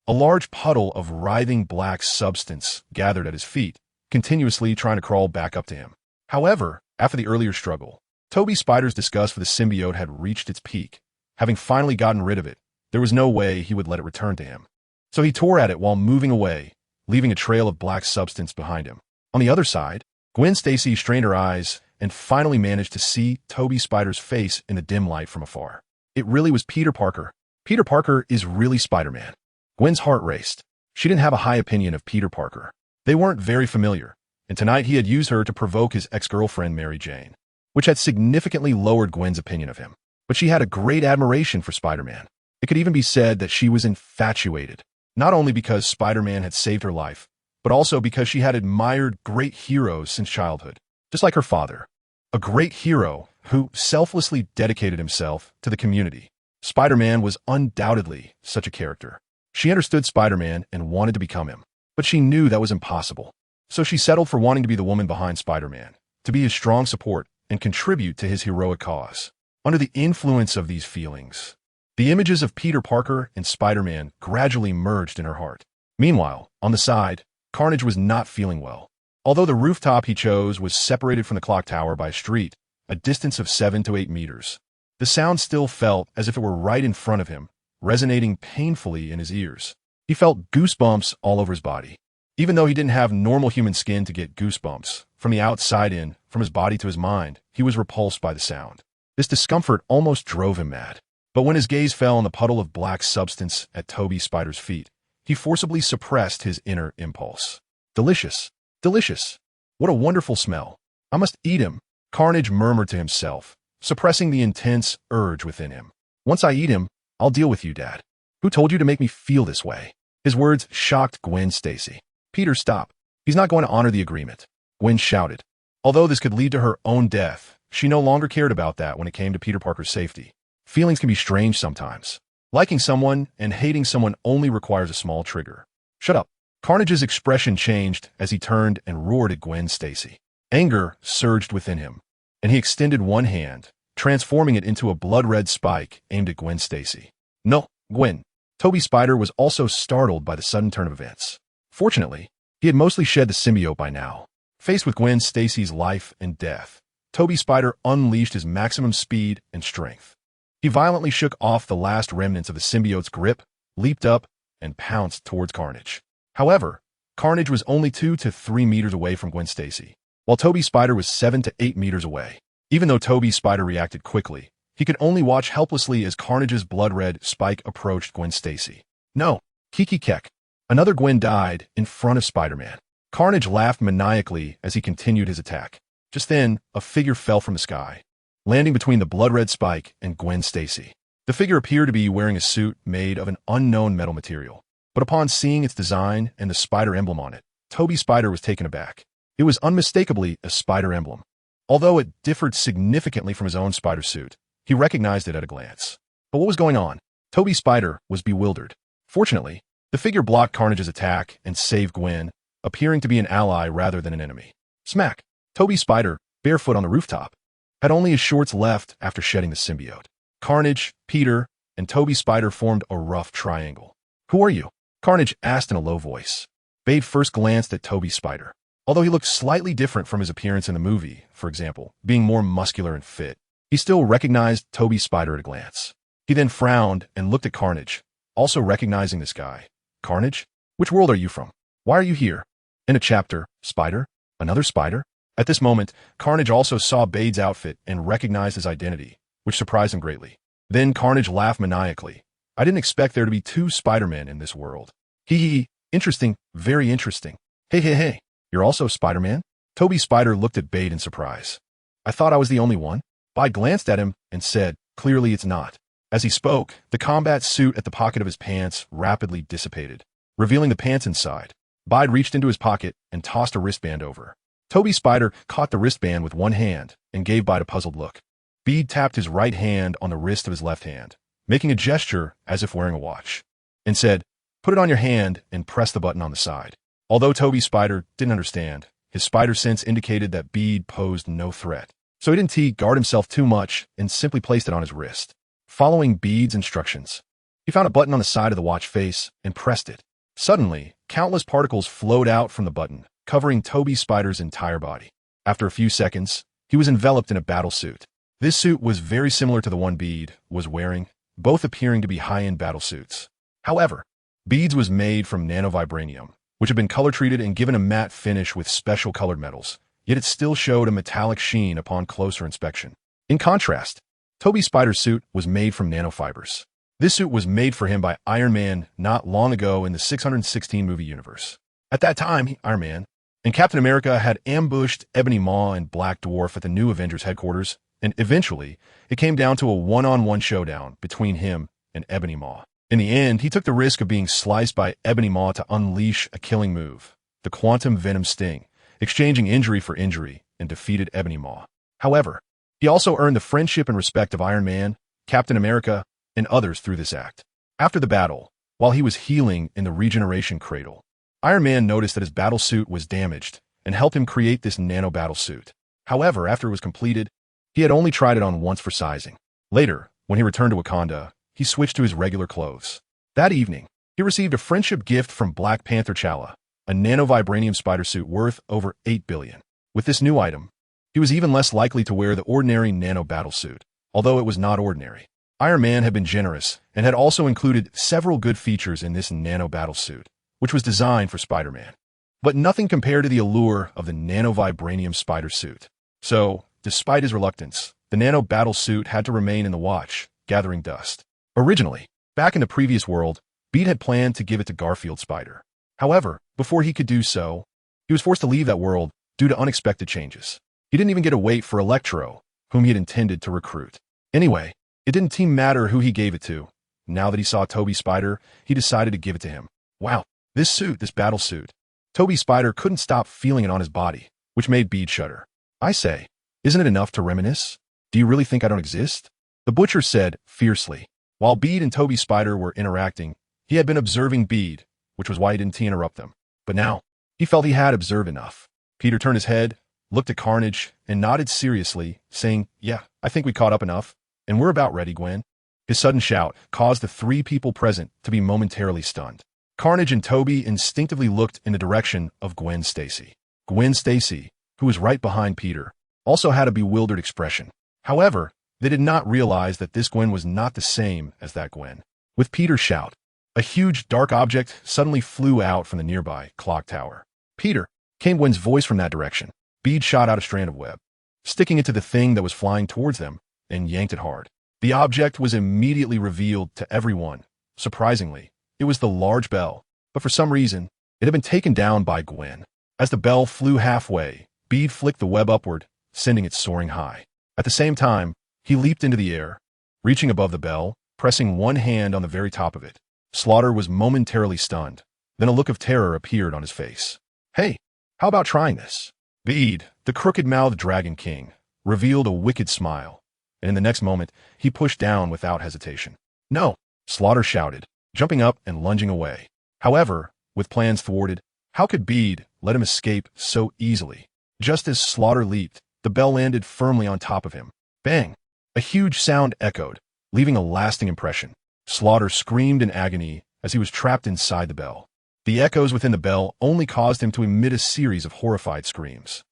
Speaker 1: A large puddle of writhing black substance gathered at his feet, continuously trying to crawl back up to him. However, after the earlier struggle, Toby Spider's disgust for the symbiote had reached its peak. Having finally gotten rid of it, there was no way he would let it return to him. So he tore at it while moving away, leaving a trail of black substance behind him. On the other side, Gwen Stacy strained her eyes and finally managed to see Toby Spider's face in the dim light from afar. It really was Peter Parker. Peter Parker is really Spider-Man. Gwen's heart raced. She didn't have a high opinion of Peter Parker. They weren't very familiar, and tonight he had used her to provoke his ex-girlfriend Mary Jane, which had significantly lowered Gwen's opinion of him. But she had a great admiration for Spider-Man. It could even be said that she was infatuated, not only because Spider-Man had saved her life, but also because she had admired great heroes since childhood, just like her father. A great hero who selflessly dedicated himself to the community. Spider-Man was undoubtedly such a character. She understood Spider-Man and wanted to become him, but she knew that was impossible. So she settled for wanting to be the woman behind Spider-Man, to be his strong support and contribute to his heroic cause. Under the influence of these feelings, the images of Peter Parker and Spider-Man gradually merged in her heart. Meanwhile, on the side, Carnage was not feeling well. Although the rooftop he chose was separated from the clock tower by a street, a distance of 7 to 8 meters, the sound still felt as if it were right in front of him, resonating painfully in his ears. He felt goosebumps all over his body. Even though he didn't have normal human skin to get goosebumps, from the outside in, from his body to his mind, he was repulsed by the sound. This discomfort almost drove him mad. But when his gaze fell on the puddle of black substance at Toby Spider's feet, he forcibly suppressed his inner impulse. Delicious. Delicious. What a wonderful smell. I must eat him, Carnage murmured to himself, suppressing the intense urge within him. Once I eat him, I'll deal with you, Dad. Who told you to make me feel this way? His words shocked Gwen Stacy. Peter, stop. He's not going to honor the agreement, Gwen shouted. Although this could lead to her own death, she no longer cared about that when it came to Peter Parker's safety. Feelings can be strange sometimes. Liking someone and hating someone only requires a small trigger. Shut up. Carnage's expression changed as he turned and roared at Gwen Stacy. Anger surged within him, and he extended one hand, transforming it into a blood-red spike aimed at Gwen Stacy. No, Gwen. Toby Spider was also startled by the sudden turn of events. Fortunately, he had mostly shed the symbiote by now. Faced with Gwen Stacy's life and death, Toby Spider unleashed his maximum speed and strength. He violently shook off the last remnants of the symbiote's grip, leaped up, and pounced towards Carnage. However, Carnage was only 2 to 3 meters away from Gwen Stacy, while Toby Spider was 7 to 8 meters away. Even though Toby Spider reacted quickly, he could only watch helplessly as Carnage's blood-red spike approached Gwen Stacy. No, Kiki Kek. Another Gwen died in front of Spider-Man. Carnage laughed maniacally as he continued his attack. Just then, a figure fell from the sky, landing between the blood-red spike and Gwen Stacy. The figure appeared to be wearing a suit made of an unknown metal material, but upon seeing its design and the spider emblem on it, Toby Spider was taken aback. It was unmistakably a spider emblem. Although it differed significantly from his own spider suit, he recognized it at a glance. But what was going on? Toby Spider was bewildered. Fortunately, the figure blocked Carnage's attack and saved Gwen, appearing to be an ally rather than an enemy. Smack! Toby Spider, barefoot on the rooftop, had only his shorts left after shedding the symbiote. Carnage, Peter, and Toby Spider formed a rough triangle. "Who are you?" Carnage asked in a low voice. Bade first glanced at Toby Spider. Although he looked slightly different from his appearance in the movie, for example, being more muscular and fit, he still recognized Toby Spider at a glance. He then frowned and looked at Carnage, also recognizing this guy. "Carnage? Which world are you from? Why are you here?" In a chapter, Spider? Another Spider? At this moment, Carnage also saw Bade's outfit and recognized his identity, which surprised him greatly. Then Carnage laughed maniacally. "I didn't expect there to be two Spider-Men in this world. Hee hee, interesting, very interesting. Hey, you're also Spider-Man?" Toby Spider looked at Bade in surprise. "I thought I was the only one." Bade glanced at him and said, "Clearly it's not." As he spoke, the combat suit at the pocket of his pants rapidly dissipated, revealing the pants inside. Bade reached into his pocket and tossed a wristband over. Toby Spider caught the wristband with one hand and gave Bade a puzzled look. Bede tapped his right hand on the wrist of his left hand, making a gesture as if wearing a watch, and said, "Put it on your hand and press the button on the side." Although Toby Spider didn't understand, his spider sense indicated that Bede posed no threat. So he didn't guard himself too much and simply placed it on his wrist. Following Bede's instructions, he found a button on the side of the watch face and pressed it. Suddenly, countless particles flowed out from the button, covering Toby Spider's entire body. After a few seconds, he was enveloped in a battle suit. This suit was very similar to the one Bede was wearing, both appearing to be high-end battle suits. However, Bede's was made from nanovibranium, which had been color-treated and given a matte finish with special colored metals, yet it still showed a metallic sheen upon closer inspection. In contrast, Toby Spider's suit was made from nanofibers. This suit was made for him by Iron Man not long ago in the 616 movie universe. At that time, Iron Man and Captain America had ambushed Ebony Maw and Black Dwarf at the new Avengers headquarters, and eventually, it came down to a one-on-one showdown between him and Ebony Maw. In the end, he took the risk of being sliced by Ebony Maw to unleash a killing move, the Quantum Venom Sting, exchanging injury for injury, and defeated Ebony Maw. However, he also earned the friendship and respect of Iron Man, Captain America, and others through this act. After the battle, while he was healing in the regeneration cradle, Iron Man noticed that his battle suit was damaged and helped him create this nano battle suit. However, after it was completed, he had only tried it on once for sizing. Later, when he returned to Wakanda, he switched to his regular clothes. That evening, he received a friendship gift from Black Panther T'Challa, a nanovibranium spider suit worth over $8 billion. With this new item, he was even less likely to wear the ordinary nano battle suit, although it was not ordinary. Iron Man had been generous and had also included several good features in this nano battle suit, which was designed for Spider-Man. But nothing compared to the allure of the nanovibranium spider suit. So, despite his reluctance, the nano battle suit had to remain in the watch, gathering dust. Originally, back in the previous world, Bede had planned to give it to Garfield Spider. However, before he could do so, he was forced to leave that world due to unexpected changes. He didn't even get to wait for Electro, whom he had intended to recruit. Anyway, it didn't matter who he gave it to. Now that he saw Toby Spider, he decided to give it to him. Wow, this suit, this battle suit. Toby Spider couldn't stop feeling it on his body, which made Bede shudder. "I say, isn't it enough to reminisce? Do you really think I don't exist?" The butcher said fiercely. While Bede and Toby Spider were interacting, he had been observing Bede, which was why he didn't interrupt them. But now, he felt he had observed enough. Peter turned his head, looked at Carnage, and nodded seriously, saying, "Yeah, I think we caught up enough, and we're about ready, Gwen." His sudden shout caused the three people present to be momentarily stunned. Carnage and Toby instinctively looked in the direction of Gwen Stacy. Gwen Stacy, who was right behind Peter, also had a bewildered expression. However, they did not realize that this Gwen was not the same as that Gwen. With Peter's shout, a huge dark object suddenly flew out from the nearby clock tower. "Peter!" came Gwen's voice from that direction. Bede shot out a strand of web, sticking it to the thing that was flying towards them, and yanked it hard. The object was immediately revealed to everyone. Surprisingly, it was the large bell, but for some reason, it had been taken down by Gwen. As the bell flew halfway, Bede flicked the web upward, sending it soaring high. At the same time, he leaped into the air, reaching above the bell, pressing one hand on the very top of it. Slaughter was momentarily stunned. Then a look of terror appeared on his face. "Hey, how about trying this?" Bede, the crooked-mouthed Dragon King, revealed a wicked smile, and in the next moment, he pushed down without hesitation. "No!" Slaughter shouted, jumping up and lunging away. However, with plans thwarted, how could Bede let him escape so easily? Just as Slaughter leaped, the bell landed firmly on top of him. Bang! A huge sound echoed, leaving a lasting impression. Slaughter screamed in agony as he was trapped inside the bell. The echoes within the bell only caused him to emit a series of horrified screams.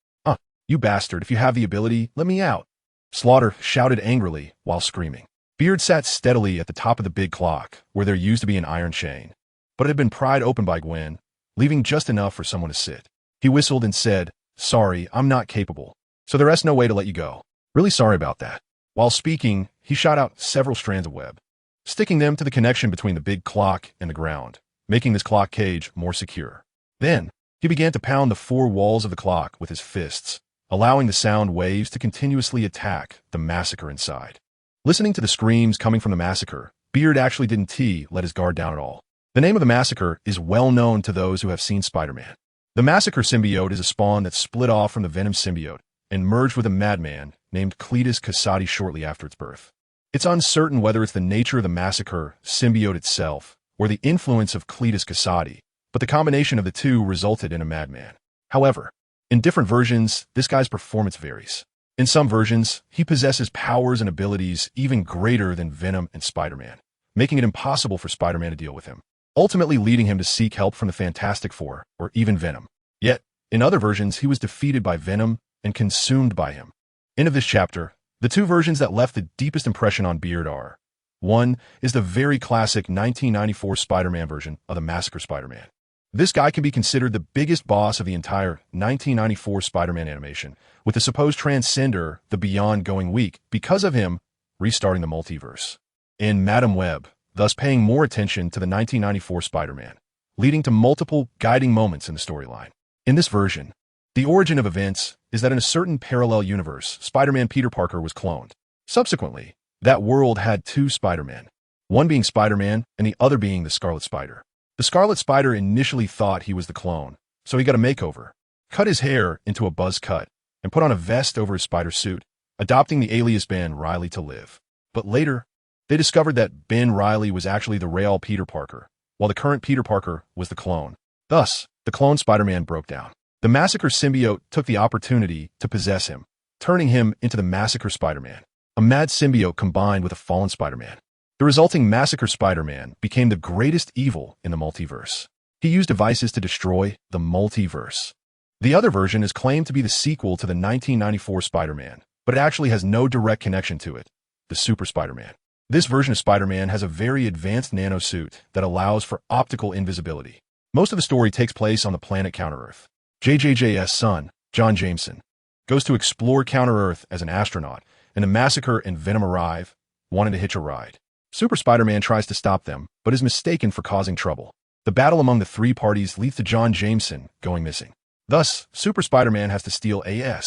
Speaker 1: You bastard, if you have the ability, let me out. Slaughter shouted angrily while screaming. Beard sat steadily at the top of the big clock, where there used to be an iron chain. But it had been pried open by Gwen, leaving just enough for someone to sit. He whistled and said, "Sorry, I'm not capable. So there is no way to let you go. Really sorry about that." While speaking, he shot out several strands of web, sticking them to the connection between the big clock and the ground, making this clock cage more secure. Then, he began to pound the four walls of the clock with his fists, allowing the sound waves to continuously attack the massacre inside. Listening to the screams coming from the massacre, Beard actually didn't let his guard down at all. The name of the massacre is well known to those who have seen Spider-Man. The massacre symbiote is a spawn that split off from the Venom symbiote and merged with a madman named Cletus Kasady shortly after its birth. It's uncertain whether it's the nature of the massacre symbiote itself or the influence of Cletus Kasady, but the combination of the two resulted in a madman. However, in different versions, this guy's performance varies. In some versions, he possesses powers and abilities even greater than Venom and Spider-Man, making it impossible for Spider-Man to deal with him, ultimately leading him to seek help from the Fantastic Four or even Venom. Yet, in other versions, he was defeated by Venom and consumed by him. End of this chapter. The two versions that left the deepest impression on Beard are: one is the very classic 1994 Spider-Man version of the Massacre Spider-Man. This guy can be considered the biggest boss of the entire 1994 Spider-Man animation, with the supposed transcender, the Beyond, going weak because of him restarting the multiverse. And Madam Web, thus paying more attention to the 1994 Spider-Man, leading to multiple guiding moments in the storyline. In this version, the origin of events is that in a certain parallel universe, Spider-Man Peter Parker was cloned. Subsequently, that world had two Spider-Men, one being Spider-Man and the other being the Scarlet Spider. The Scarlet Spider initially thought he was the clone, so he got a makeover, cut his hair into a buzz cut, and put on a vest over his spider suit, adopting the alias Ben Reilly to live. But later, they discovered that Ben Reilly was actually the real Peter Parker, while the current Peter Parker was the clone. Thus, the clone Spider-Man broke down. The Massacre symbiote took the opportunity to possess him, turning him into the Massacre Spider-Man, a mad symbiote combined with a fallen Spider-Man. The resulting Massacre Spider-Man became the greatest evil in the multiverse. He used devices to destroy the multiverse. The other version is claimed to be the sequel to the 1994 Spider-Man, but it actually has no direct connection to it, the Super Spider-Man. This version of Spider-Man has a very advanced nanosuit that allows for optical invisibility. Most of the story takes place on the planet Counter-Earth. JJJ's son, John Jameson, goes to explore Counter-Earth as an astronaut, and the Massacre and Venom arrive, wanting to hitch a ride. Super Spider-Man tries to stop them, but is mistaken for causing trouble. The battle among the three parties leads to John Jameson going missing. Thus, Super Spider-Man has to steal a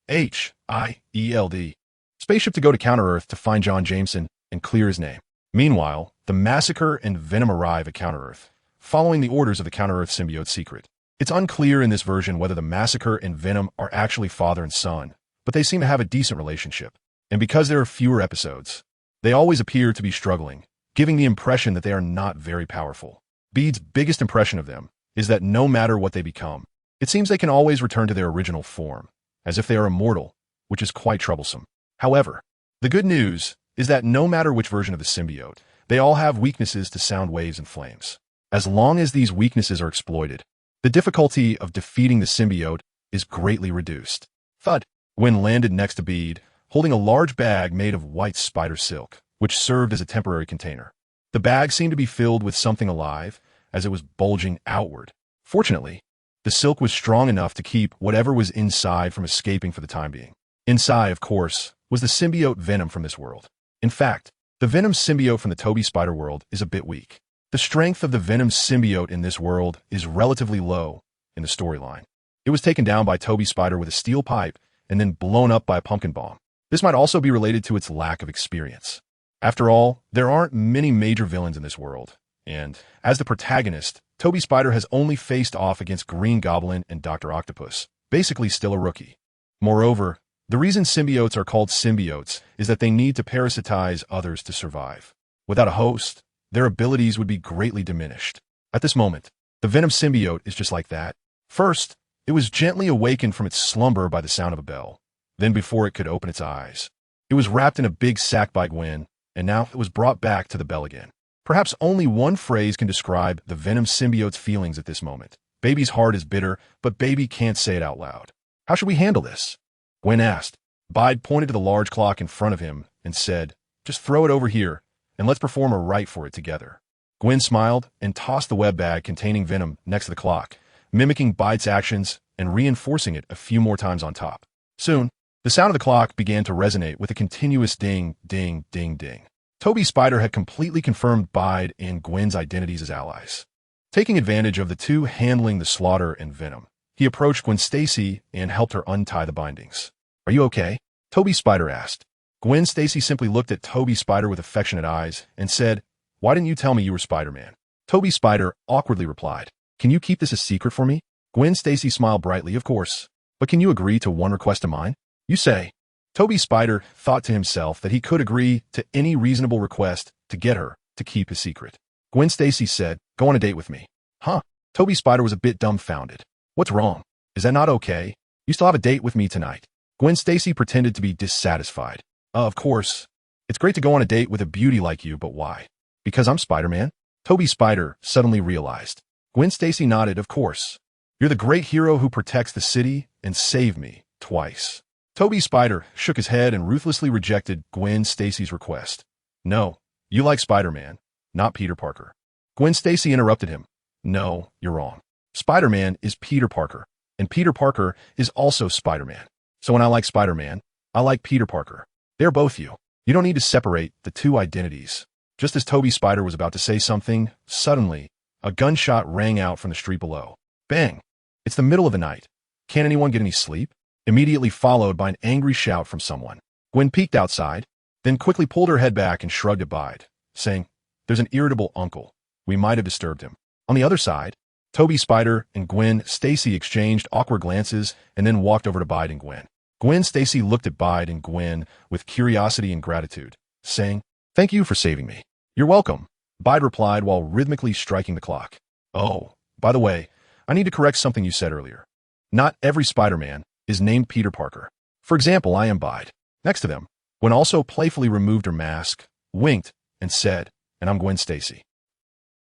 Speaker 1: SHIELD spaceship to go to Counter-Earth to find John Jameson and clear his name. Meanwhile, the Massacre and Venom arrive at Counter-Earth, following the orders of the Counter-Earth symbiote secret. It's unclear in this version whether the Massacre and Venom are actually father and son, but they seem to have a decent relationship. And because there are fewer episodes, they always appear to be struggling, giving the impression that they are not very powerful. Bede's biggest impression of them is that no matter what they become, it seems they can always return to their original form, as if they are immortal, which is quite troublesome. However, the good news is that no matter which version of the symbiote, they all have weaknesses to sound waves and flames. As long as these weaknesses are exploited, the difficulty of defeating the symbiote is greatly reduced. Thud. Gwen landed next to Bede, holding a large bag made of white spider silk, which served as a temporary container. The bag seemed to be filled with something alive, as it was bulging outward. Fortunately, the silk was strong enough to keep whatever was inside from escaping for the time being. Inside, of course, was the symbiote Venom from this world. In fact, the Venom symbiote from the Tobey Spider world is a bit weak. The strength of the Venom symbiote in this world is relatively low in the storyline. It was taken down by Tobey Spider with a steel pipe and then blown up by a pumpkin bomb. This might also be related to its lack of experience. After all, there aren't many major villains in this world, and as the protagonist, Tobey Spider has only faced off against Green Goblin and Dr. Octopus, basically still a rookie. Moreover, the reason symbiotes are called symbiotes is that they need to parasitize others to survive. Without a host, their abilities would be greatly diminished. At this moment, the Venom symbiote is just like that. First, it was gently awakened from its slumber by the sound of a bell. Then before it could open its eyes, it was wrapped in a big sack by Gwen, and now it was brought back to the bell again. Perhaps only one phrase can describe the Venom symbiote's feelings at this moment. Baby's heart is bitter, but baby can't say it out loud. How should we handle this? Gwen asked. Bide pointed to the large clock in front of him and said, just throw it over here, and let's perform a rite for it together. Gwen smiled and tossed the web bag containing Venom next to the clock, mimicking Bide's actions and reinforcing it a few more times on top. Soon, the sound of the clock began to resonate with a continuous ding, ding, ding, ding. Toby Spider had completely confirmed Bide and Gwen's identities as allies. Taking advantage of the two handling the slaughter and Venom, he approached Gwen Stacy and helped her untie the bindings. Are you okay? Toby Spider asked. Gwen Stacy simply looked at Toby Spider with affectionate eyes and said, why didn't you tell me you were Spider-Man? Toby Spider awkwardly replied, can you keep this a secret for me? Gwen Stacy smiled brightly, of course. But can you agree to one request of mine? You say. Toby Spider thought to himself that he could agree to any reasonable request to get her to keep his secret. Gwen Stacy said, go on a date with me. Huh? Toby Spider was a bit dumbfounded. What's wrong? Is that not okay? You still have a date with me tonight. Gwen Stacy pretended to be dissatisfied. Of course. It's great to go on a date with a beauty like you, but why? Because I'm Spider-Man? Toby Spider suddenly realized. Gwen Stacy nodded, of course. You're the great hero who protects the city and saved me twice. Toby Spider shook his head and ruthlessly rejected Gwen Stacy's request. No, you like Spider-Man, not Peter Parker. Gwen Stacy interrupted him. No, you're wrong. Spider-Man is Peter Parker, and Peter Parker is also Spider-Man. So when I like Spider-Man, I like Peter Parker. They're both you. You don't need to separate the two identities. Just as Toby Spider was about to say something, suddenly, a gunshot rang out from the street below. Bang! It's the middle of the night. Can't anyone get any sleep? Immediately followed by an angry shout from someone. Gwen peeked outside, then quickly pulled her head back and shrugged at Bide, saying, there's an irritable uncle. We might have disturbed him. On the other side, Toby Spider and Gwen Stacy exchanged awkward glances and then walked over to Bide and Gwen. Gwen Stacy looked at Bide and Gwen with curiosity and gratitude, saying, thank you for saving me. You're welcome, Bide replied while rhythmically striking the clock. Oh, by the way, I need to correct something you said earlier. Not every Spider-Man is named Peter Parker. For example, I am Bide. Next to them, Gwen also playfully removed her mask, winked, and said, and I'm Gwen Stacy.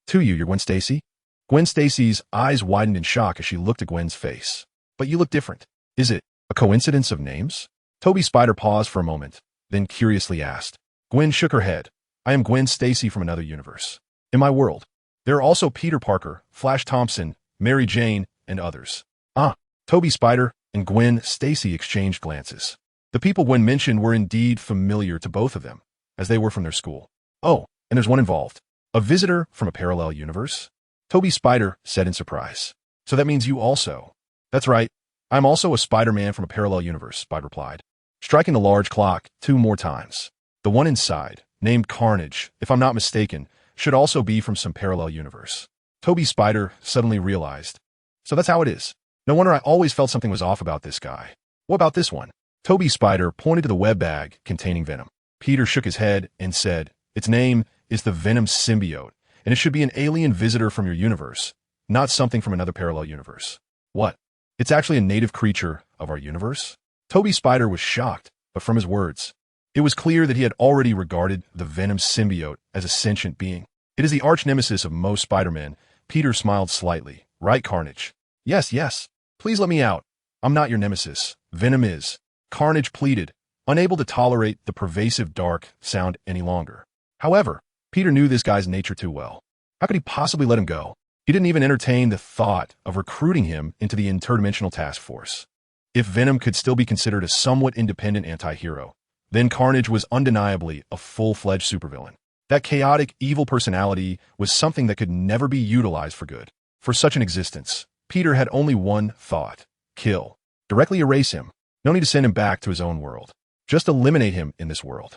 Speaker 1: To you, you're Gwen Stacy? Gwen Stacy's eyes widened in shock as she looked at Gwen's face. But you look different. Is it a coincidence of names? Toby Spider paused for a moment, then curiously asked. Gwen shook her head. I am Gwen Stacy from another universe. In my world, there are also Peter Parker, Flash Thompson, Mary Jane, and others. Ah, Toby Spider and Gwen Stacy exchanged glances. The people Gwen mentioned were indeed familiar to both of them, as they were from their school. Oh, and there's one involved. A visitor from a parallel universe? Toby Spider said in surprise. So that means you also. That's right. I'm also a Spider-Man from a parallel universe, Bide replied, striking the large clock 2 more times. The one inside, named Carnage, if I'm not mistaken, should also be from some parallel universe. Toby Spider suddenly realized. So that's how it is. No wonder I always felt something was off about this guy. What about this one? Toby Spider pointed to the web bag containing Venom. Peter shook his head and said, its name is the Venom symbiote, and it should be an alien visitor from your universe, not something from another parallel universe. What? It's actually a native creature of our universe? Toby Spider was shocked, but from his words, it was clear that he had already regarded the Venom symbiote as a sentient being. It is the arch-nemesis of most Spider-Men. Peter smiled slightly. Right, Carnage? Yes, yes. Please let me out. I'm not your nemesis. Venom is. Carnage pleaded, unable to tolerate the pervasive dark sound any longer. However, Peter knew this guy's nature too well. How could he possibly let him go? He didn't even entertain the thought of recruiting him into the interdimensional task force. If Venom could still be considered a somewhat independent anti-hero, then Carnage was undeniably a full-fledged supervillain. That chaotic, evil personality was something that could never be utilized for good. For such an existence, Peter had only one thought: kill. Directly erase him. No need to send him back to his own world. Just eliminate him in this world.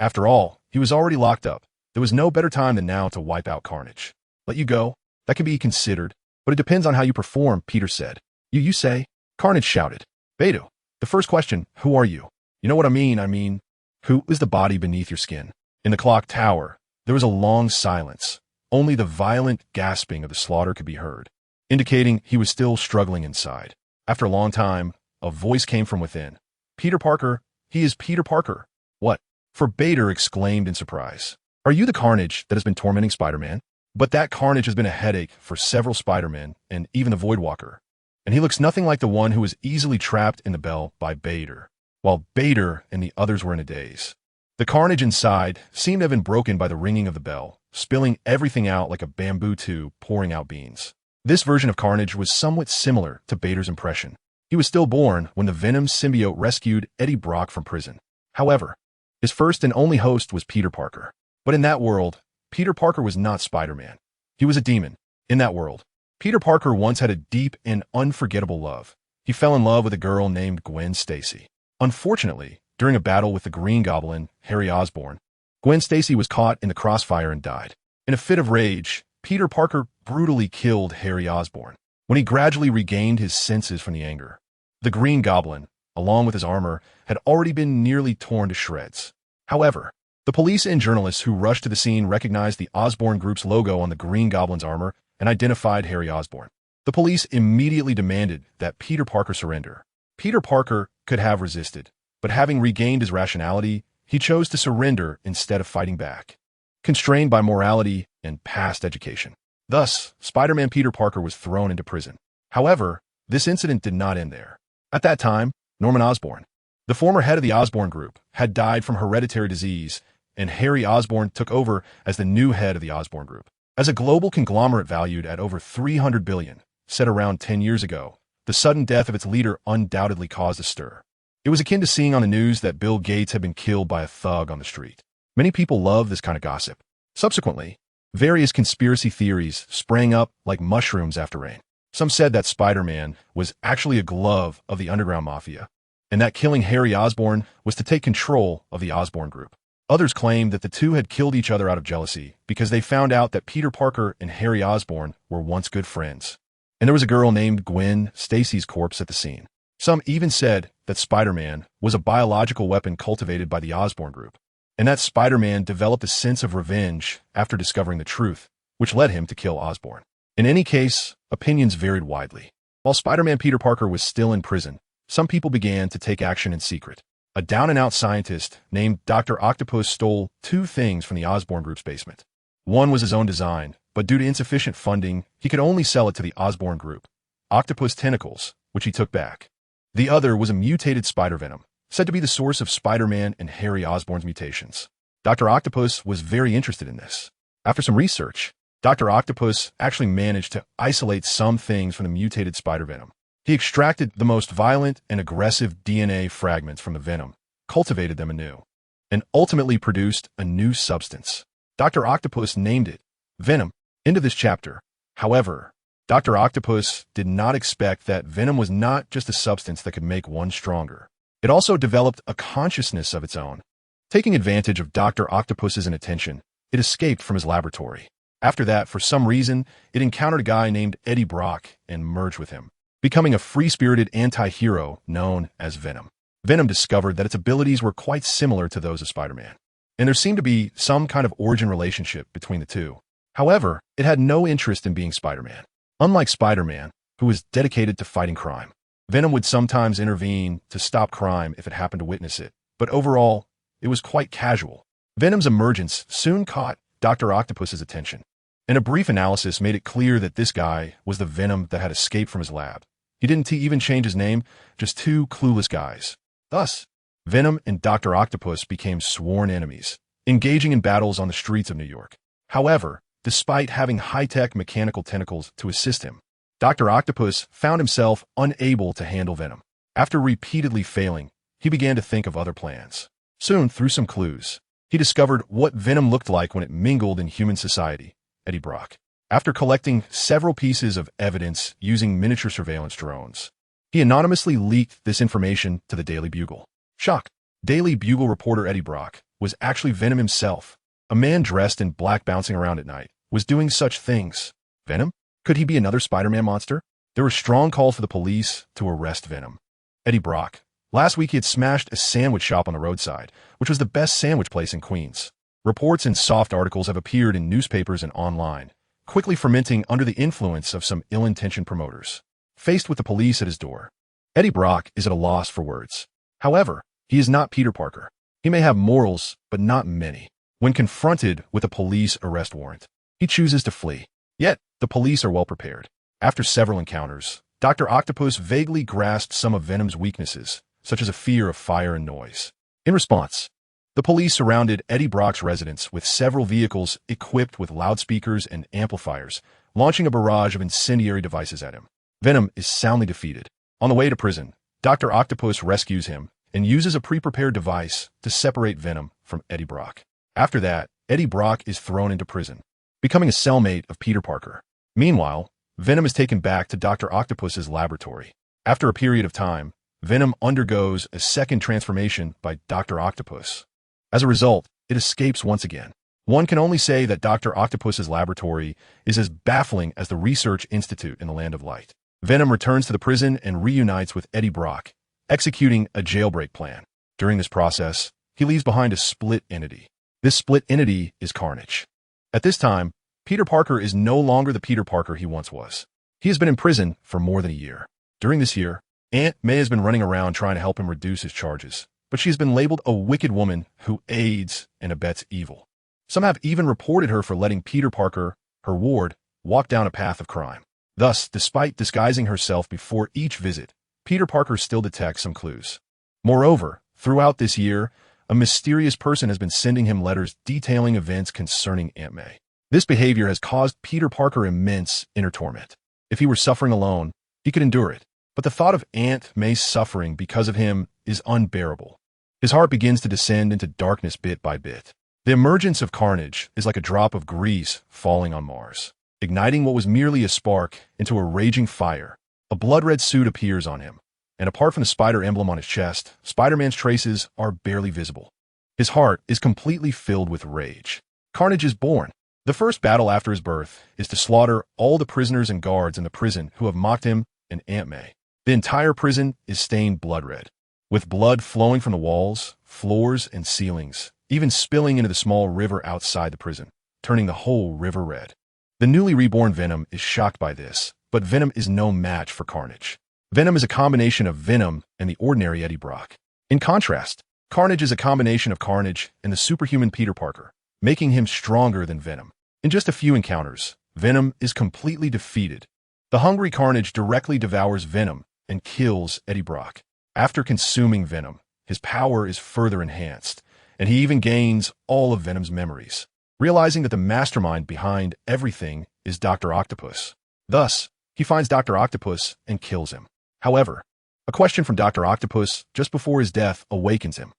Speaker 1: After all, he was already locked up. There was no better time than now to wipe out Carnage. Let you go? That can be considered, but it depends on how you perform, Peter said. You say? Carnage shouted. Beto, the first question, who are you? You know what I mean, who is the body beneath your skin? In the clock tower, there was a long silence. Only the violent gasping of the slaughter could be heard, indicating he was still struggling inside. After a long time, a voice came from within. Peter Parker, he is Peter Parker. What? For Bader exclaimed in surprise. Are you the carnage that has been tormenting Spider-Man? But that carnage has been a headache for several Spider-Men and even the Voidwalker. And he looks nothing like the one who was easily trapped in the bell by Bader, while Bader and the others were in a daze. The carnage inside seemed to have been broken by the ringing of the bell, spilling everything out like a bamboo tube pouring out beans. This version of Carnage was somewhat similar to Bader's impression. He was stillborn when the Venom symbiote rescued Eddie Brock from prison. However, his first and only host was Peter Parker. But in that world, Peter Parker was not Spider-Man. He was a demon. In that world, Peter Parker once had a deep and unforgettable love. He fell in love with a girl named Gwen Stacy. Unfortunately, during a battle with the Green Goblin, Harry Osborn, Gwen Stacy was caught in the crossfire and died. In a fit of rage, Peter Parker brutally killed Harry Osborn. When he gradually regained his senses from the anger, the Green Goblin, along with his armor, had already been nearly torn to shreds. However, the police and journalists who rushed to the scene recognized the Osborn Group's logo on the Green Goblin's armor and identified Harry Osborn. The police immediately demanded that Peter Parker surrender. Peter Parker could have resisted, but having regained his rationality, he chose to surrender instead of fighting back, constrained by morality and past education. Thus, Spider-Man Peter Parker was thrown into prison. However, this incident did not end there. At that time, Norman Osborn, the former head of the Osborn Group, had died from hereditary disease, and Harry Osborn took over as the new head of the Osborn Group. As a global conglomerate valued at over $300 billion, set around 10 years ago, the sudden death of its leader undoubtedly caused a stir. It was akin to seeing on the news that Bill Gates had been killed by a thug on the street. Many people love this kind of gossip. Subsequently, various conspiracy theories sprang up like mushrooms after rain. Some said that Spider-Man was actually a glove of the underground mafia, and that killing Harry Osborn was to take control of the Osborn Group. Others claimed that the two had killed each other out of jealousy because they found out that Peter Parker and Harry Osborn were once good friends. And there was a girl named Gwen Stacy's corpse at the scene. Some even said that Spider-Man was a biological weapon cultivated by the Osborn Group, and that Spider-Man developed a sense of revenge after discovering the truth, which led him to kill Osborn. In any case, opinions varied widely. While Spider-Man Peter Parker was still in prison, some people began to take action in secret. A down-and-out scientist named Dr. Octopus stole two things from the Osborn Group's basement. One was his own design, but due to insufficient funding, he could only sell it to the Osborn Group, octopus tentacles, which he took back. The other was a mutated spider venom, said to be the source of Spider-Man and Harry Osborn's mutations. Dr. Octopus was very interested in this. After some research, Dr. Octopus actually managed to isolate some things from the mutated spider venom. He extracted the most violent and aggressive DNA fragments from the venom, cultivated them anew, and ultimately produced a new substance. Dr. Octopus named it Venom. End of this chapter. However, Dr. Octopus did not expect that venom was not just a substance that could make one stronger. It also developed a consciousness of its own. Taking advantage of Dr. Octopus's inattention, it escaped from his laboratory. After that, for some reason, it encountered a guy named Eddie Brock and merged with him, becoming a free-spirited anti-hero known as Venom. Venom discovered that its abilities were quite similar to those of Spider-Man, and there seemed to be some kind of origin relationship between the two. However, it had no interest in being Spider-Man. Unlike Spider-Man, who was dedicated to fighting crime, Venom would sometimes intervene to stop crime if it happened to witness it, but overall, it was quite casual. Venom's emergence soon caught Dr. Octopus's attention, and a brief analysis made it clear that this guy was the Venom that had escaped from his lab. He didn't even change his name, just two clueless guys. Thus, Venom and Dr. Octopus became sworn enemies, engaging in battles on the streets of New York. However, despite having high-tech mechanical tentacles to assist him, Dr. Octopus found himself unable to handle Venom. After repeatedly failing, he began to think of other plans. Soon, through some clues, he discovered what Venom looked like when it mingled in human society: Eddie Brock. After collecting several pieces of evidence using miniature surveillance drones, he anonymously leaked this information to the Daily Bugle. Shock! Daily Bugle reporter Eddie Brock was actually Venom himself. A man dressed in black bouncing around at night was doing such things. Venom? Could he be another Spider-Man monster? There were strong calls for the police to arrest Venom. Eddie Brock. Last week he had smashed a sandwich shop on the roadside, which was the best sandwich place in Queens. Reports and soft articles have appeared in newspapers and online, quickly fermenting under the influence of some ill-intentioned promoters. Faced with the police at his door, Eddie Brock is at a loss for words. However, he is not Peter Parker. He may have morals, but not many. When confronted with a police arrest warrant, he chooses to flee. Yet, the police are well prepared. After several encounters, Dr. Octopus vaguely grasps some of Venom's weaknesses, such as a fear of fire and noise. In response, the police surrounded Eddie Brock's residence with several vehicles equipped with loudspeakers and amplifiers, launching a barrage of incendiary devices at him. Venom is soundly defeated. On the way to prison, Dr. Octopus rescues him and uses a pre-prepared device to separate Venom from Eddie Brock. After that, Eddie Brock is thrown into prison, becoming a cellmate of Peter Parker. Meanwhile, Venom is taken back to Dr. Octopus's laboratory. After a period of time, Venom undergoes a second transformation by Dr. Octopus. As a result, it escapes once again. One can only say that Dr. Octopus's laboratory is as baffling as the Research Institute in the Land of Light. Venom returns to the prison and reunites with Eddie Brock, executing a jailbreak plan. During this process, he leaves behind a split entity. This split entity is Carnage. At this time, Peter Parker is no longer the Peter Parker he once was. He has been in prison for more than a year. During this year, Aunt May has been running around trying to help him reduce his charges, but she has been labeled a wicked woman who aids and abets evil. Some have even reported her for letting Peter Parker, her ward, walk down a path of crime. Thus, despite disguising herself before each visit, Peter Parker still detects some clues. Moreover, throughout this year, a mysterious person has been sending him letters detailing events concerning Aunt May. This behavior has caused Peter Parker immense inner torment. If he were suffering alone, he could endure it, but the thought of Aunt May's suffering because of him is unbearable. His heart begins to descend into darkness bit by bit. The emergence of Carnage is like a drop of grease falling on Mars, igniting what was merely a spark into a raging fire. A blood-red suit appears on him, and apart from the spider emblem on his chest, Spider-Man's traces are barely visible. His heart is completely filled with rage. Carnage is born. The first battle after his birth is to slaughter all the prisoners and guards in the prison who have mocked him and Aunt May. The entire prison is stained blood-red, with blood flowing from the walls, floors, and ceilings, even spilling into the small river outside the prison, turning the whole river red. The newly reborn Venom is shocked by this, but Venom is no match for Carnage. Venom is a combination of Venom and the ordinary Eddie Brock. In contrast, Carnage is a combination of Carnage and the superhuman Peter Parker, making him stronger than Venom. In just a few encounters, Venom is completely defeated. The hungry Carnage directly devours Venom and kills Eddie Brock. After consuming Venom, his power is further enhanced, and he even gains all of Venom's memories, realizing that the mastermind behind everything is Dr. Octopus. Thus, he finds Dr. Octopus and kills him. However, a question from Dr. Octopus just before his death awakens him.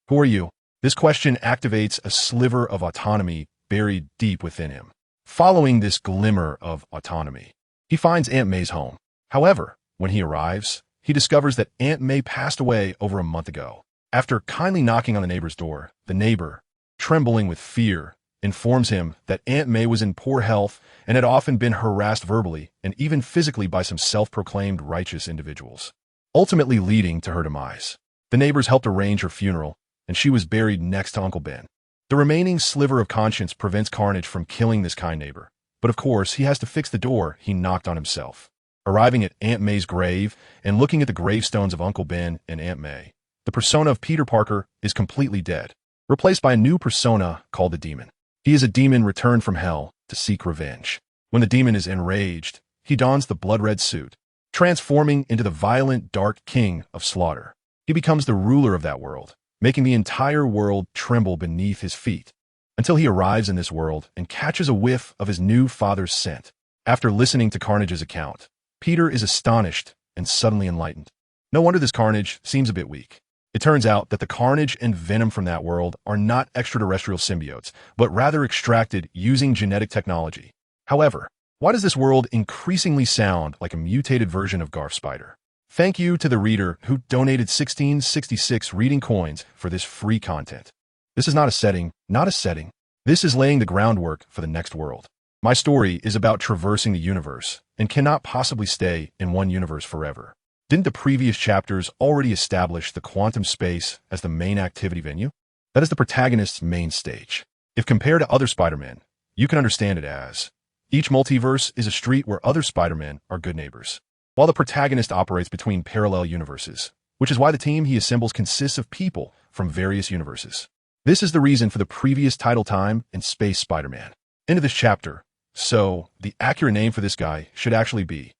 Speaker 1: Who are you? This question activates a sliver of autonomy buried deep within him. Following this glimmer of autonomy, he finds Aunt May's home. However, when he arrives, he discovers that Aunt May passed away over a month ago. After kindly knocking on the neighbor's door, the neighbor, trembling with fear, informs him that Aunt May was in poor health and had often been harassed verbally and even physically by some self-proclaimed righteous individuals, ultimately leading to her demise. The neighbors helped arrange her funeral, and she was buried next to Uncle Ben. The remaining sliver of conscience prevents Carnage from killing this kind neighbor, but of course he has to fix the door he knocked on himself. Arriving at Aunt May's grave and looking at the gravestones of Uncle Ben and Aunt May, the persona of Peter Parker is completely dead, replaced by a new persona called the Demon. He is a demon returned from hell to seek revenge. When the demon is enraged, he dons the blood-red suit, transforming into the violent Dark King of Slaughter. He becomes the ruler of that world, making the entire world tremble beneath his feet, until he arrives in this world and catches a whiff of his new father's scent. After listening to Carnage's account, Peter is astonished and suddenly enlightened. No wonder this Carnage seems a bit weak. It turns out that the Carnage and Venom from that world are not extraterrestrial symbiotes, but rather extracted using genetic technology. However, why does this world increasingly sound like a mutated version of Garf Spider? Thank you to the reader who donated 1666 reading coins for this free content. This is not a setting. This is laying the groundwork for the next world. My story is about traversing the universe and cannot possibly stay in one universe forever. Didn't the previous chapters already establish the quantum space as the main activity venue? That is the protagonist's main stage. If compared to other Spider-Men, you can understand it as each multiverse is a street where other Spider-Men are good neighbors, while the protagonist operates between parallel universes, which is why the team he assembles consists of people from various universes. This is the reason for the previous title time in Space Spider-Man. Into this chapter. So, the accurate name for this guy should actually be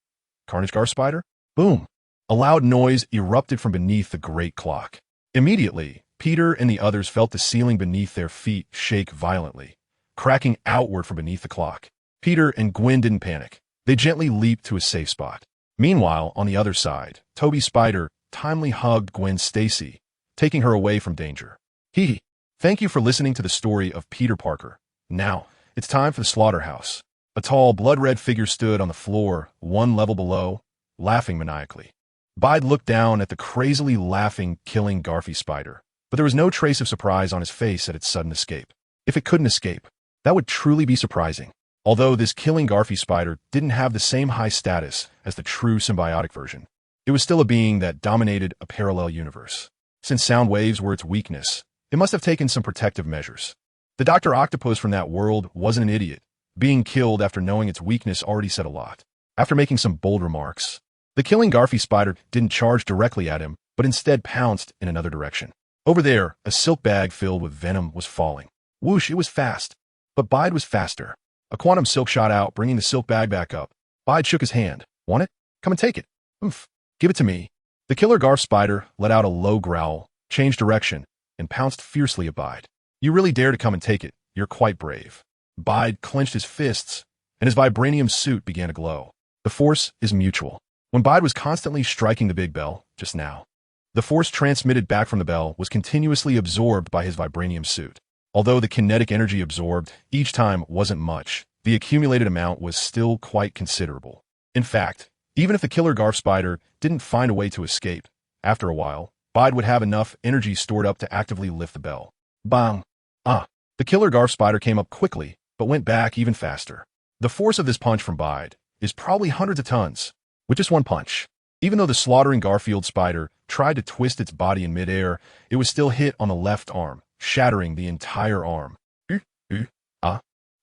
Speaker 1: Carnage Garf Spider? Boom! A loud noise erupted from beneath the great clock. Immediately, Peter and the others felt the ceiling beneath their feet shake violently, cracking outward from beneath the clock. Peter and Gwen didn't panic. They gently leaped to a safe spot. Meanwhile, on the other side, Toby Spider timely hugged Gwen Stacy, taking her away from danger. Hee. Thank you for listening to the story of Peter Parker. Now, it's time for the slaughterhouse. A tall, blood-red figure stood on the floor, one level below, laughing maniacally. Bide looked down at the crazily laughing, killing Garfy Spider, but there was no trace of surprise on his face at its sudden escape. If it couldn't escape, that would truly be surprising. Although this killing Garfy Spider didn't have the same high status as the true symbiotic version, it was still a being that dominated a parallel universe. Since sound waves were its weakness, it must have taken some protective measures. The Dr. Octopus from that world wasn't an idiot. Being killed after knowing its weakness already said a lot. After making some bold remarks, the killing Garfy Spider didn't charge directly at him, but instead pounced in another direction. Over there, a silk bag filled with venom was falling. Whoosh, it was fast. But Bide was faster. A quantum silk shot out, bringing the silk bag back up. Bide shook his hand. Want it? Come and take it. Oomph. Give it to me. The killer Garf Spider let out a low growl, changed direction, and pounced fiercely at Bide. You really dare to come and take it. You're quite brave. Bide clenched his fists, and his vibranium suit began to glow. The force is mutual. When Bide was constantly striking the big bell, just now, the force transmitted back from the bell was continuously absorbed by his vibranium suit. Although the kinetic energy absorbed each time wasn't much, the accumulated amount was still quite considerable. In fact, even if the killer Garf Spider didn't find a way to escape, after a while, Bide would have enough energy stored up to actively lift the bell. Bang! The killer Garf Spider came up quickly, but went back even faster. The force of this punch from Bide is probably hundreds of tons, with just one punch. Even though the slaughtering Garfield Spider tried to twist its body in midair, it was still hit on the left arm, shattering the entire arm.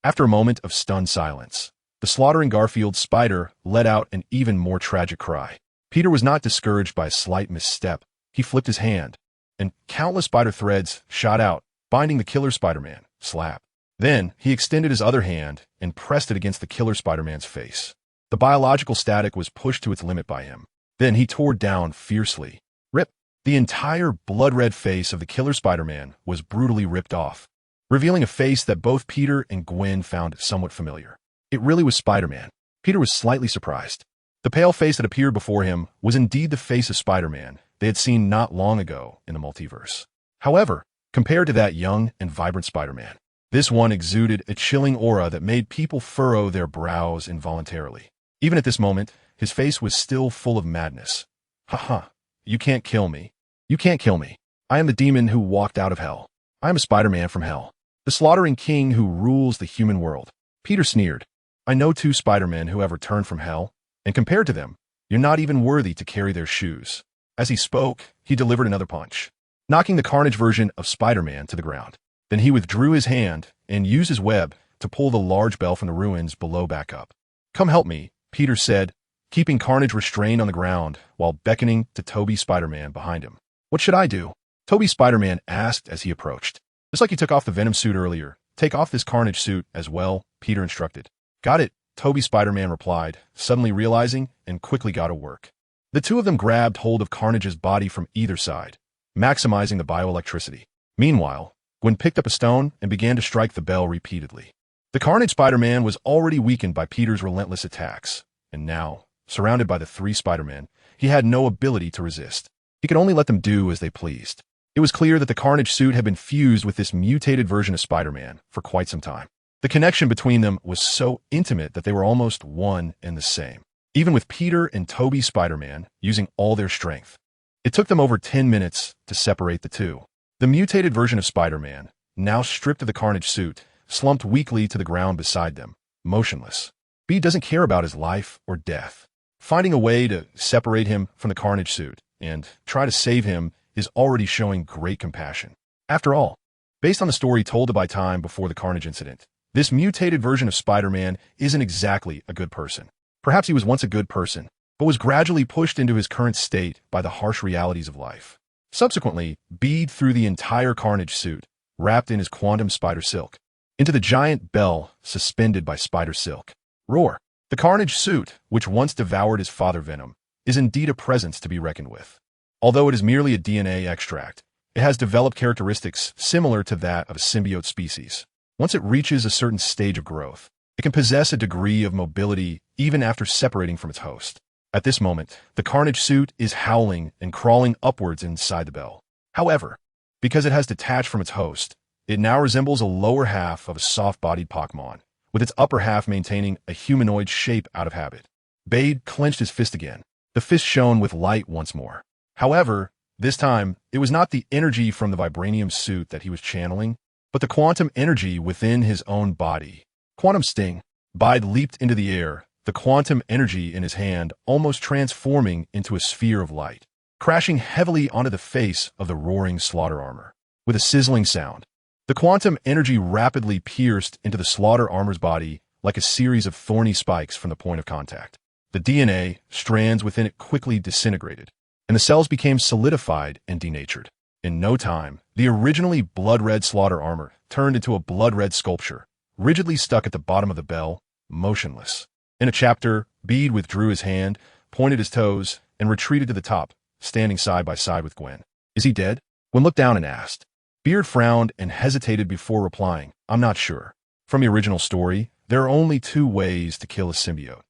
Speaker 1: After a moment of stunned silence, the slaughtering Garfield Spider let out an even more tragic cry. Peter was not discouraged by a slight misstep. He flipped his hand, and countless spider threads shot out, binding the killer Spider-Man. Slap. Then, he extended his other hand and pressed it against the killer Spider-Man's face. The biological static was pushed to its limit by him. Then he tore down fiercely. Rip! The entire blood-red face of the killer Spider-Man was brutally ripped off, revealing a face that both Peter and Gwen found somewhat familiar. It really was Spider-Man. Peter was slightly surprised. The pale face that appeared before him was indeed the face of Spider-Man they had seen not long ago in the multiverse. However, compared to that young and vibrant Spider-Man, this one exuded a chilling aura that made people furrow their brows involuntarily. Even at this moment, his face was still full of madness. Ha! You can't kill me. You can't kill me. I am the demon who walked out of hell. I am a Spider-Man from hell, the slaughtering king who rules the human world. Peter sneered. I know 2 Spider-Men who have returned from hell, and compared to them, you're not even worthy to carry their shoes. As he spoke, he delivered another punch, knocking the Carnage version of Spider-Man to the ground. Then he withdrew his hand and used his web to pull the large bell from the ruins below back up. Come help me, Peter said, keeping Carnage restrained on the ground while beckoning to Toby Spider-Man behind him. What should I do? Toby Spider-Man asked as he approached. Just like you took off the Venom suit earlier, take off this Carnage suit as well, Peter instructed. Got it, Toby Spider-Man replied, suddenly realizing, and quickly got to work. The two of them grabbed hold of Carnage's body from either side, maximizing the bioelectricity. Meanwhile, Gwen picked up a stone and began to strike the bell repeatedly. The Carnage Spider-Man was already weakened by Peter's relentless attacks, and now, surrounded by the 3 Spider-Men, he had no ability to resist. He could only let them do as they pleased. It was clear that the Carnage suit had been fused with this mutated version of Spider-Man for quite some time. The connection between them was so intimate that they were almost one and the same, even with Peter and Toby Spider-Man using all their strength. It took them over 10 minutes to separate the two. The mutated version of Spider-Man, now stripped of the Carnage suit, slumped weakly to the ground beside them, motionless. B doesn't care about his life or death. Finding a way to separate him from the Carnage suit and try to save him is already showing great compassion. After all, based on the story told by time before the Carnage incident, this mutated version of Spider-Man isn't exactly a good person. Perhaps he was once a good person, but was gradually pushed into his current state by the harsh realities of life. Subsequently, Bede threw the entire Carnage suit, wrapped in his quantum spider silk, into the giant bell suspended by spider silk. Roar! The carnage suit, which once devoured his father Venom, is indeed a presence to be reckoned with. Although it is merely a DNA extract, it has developed characteristics similar to that of a symbiote species. Once it reaches a certain stage of growth, it can possess a degree of mobility even after separating from its host. At this moment, the carnage suit is howling and crawling upwards inside the bell. However, because it has detached from its host, it now resembles a lower half of a soft-bodied Pokemon, with its upper half maintaining a humanoid shape out of habit. Bade clenched his fist again. The fist shone with light once more. However, this time, it was not the energy from the vibranium suit that he was channeling, but the quantum energy within his own body. Quantum sting. Bade leaped into the air, the quantum energy in his hand almost transforming into a sphere of light, crashing heavily onto the face of the roaring slaughter armor. With a sizzling sound, the quantum energy rapidly pierced into the slaughter armor's body like a series of thorny spikes from the point of contact. The DNA strands within it quickly disintegrated, and the cells became solidified and denatured. In no time, the originally blood-red slaughter armor turned into a blood-red sculpture, rigidly stuck at the bottom of the bell, motionless. In a chapter, Bede withdrew his hand, pointed his toes, and retreated to the top, standing side by side with Gwen. Is he dead? Gwen looked down and asked. Beard frowned and hesitated before replying, I'm not sure. From the original story, there are only two ways to kill a symbiote.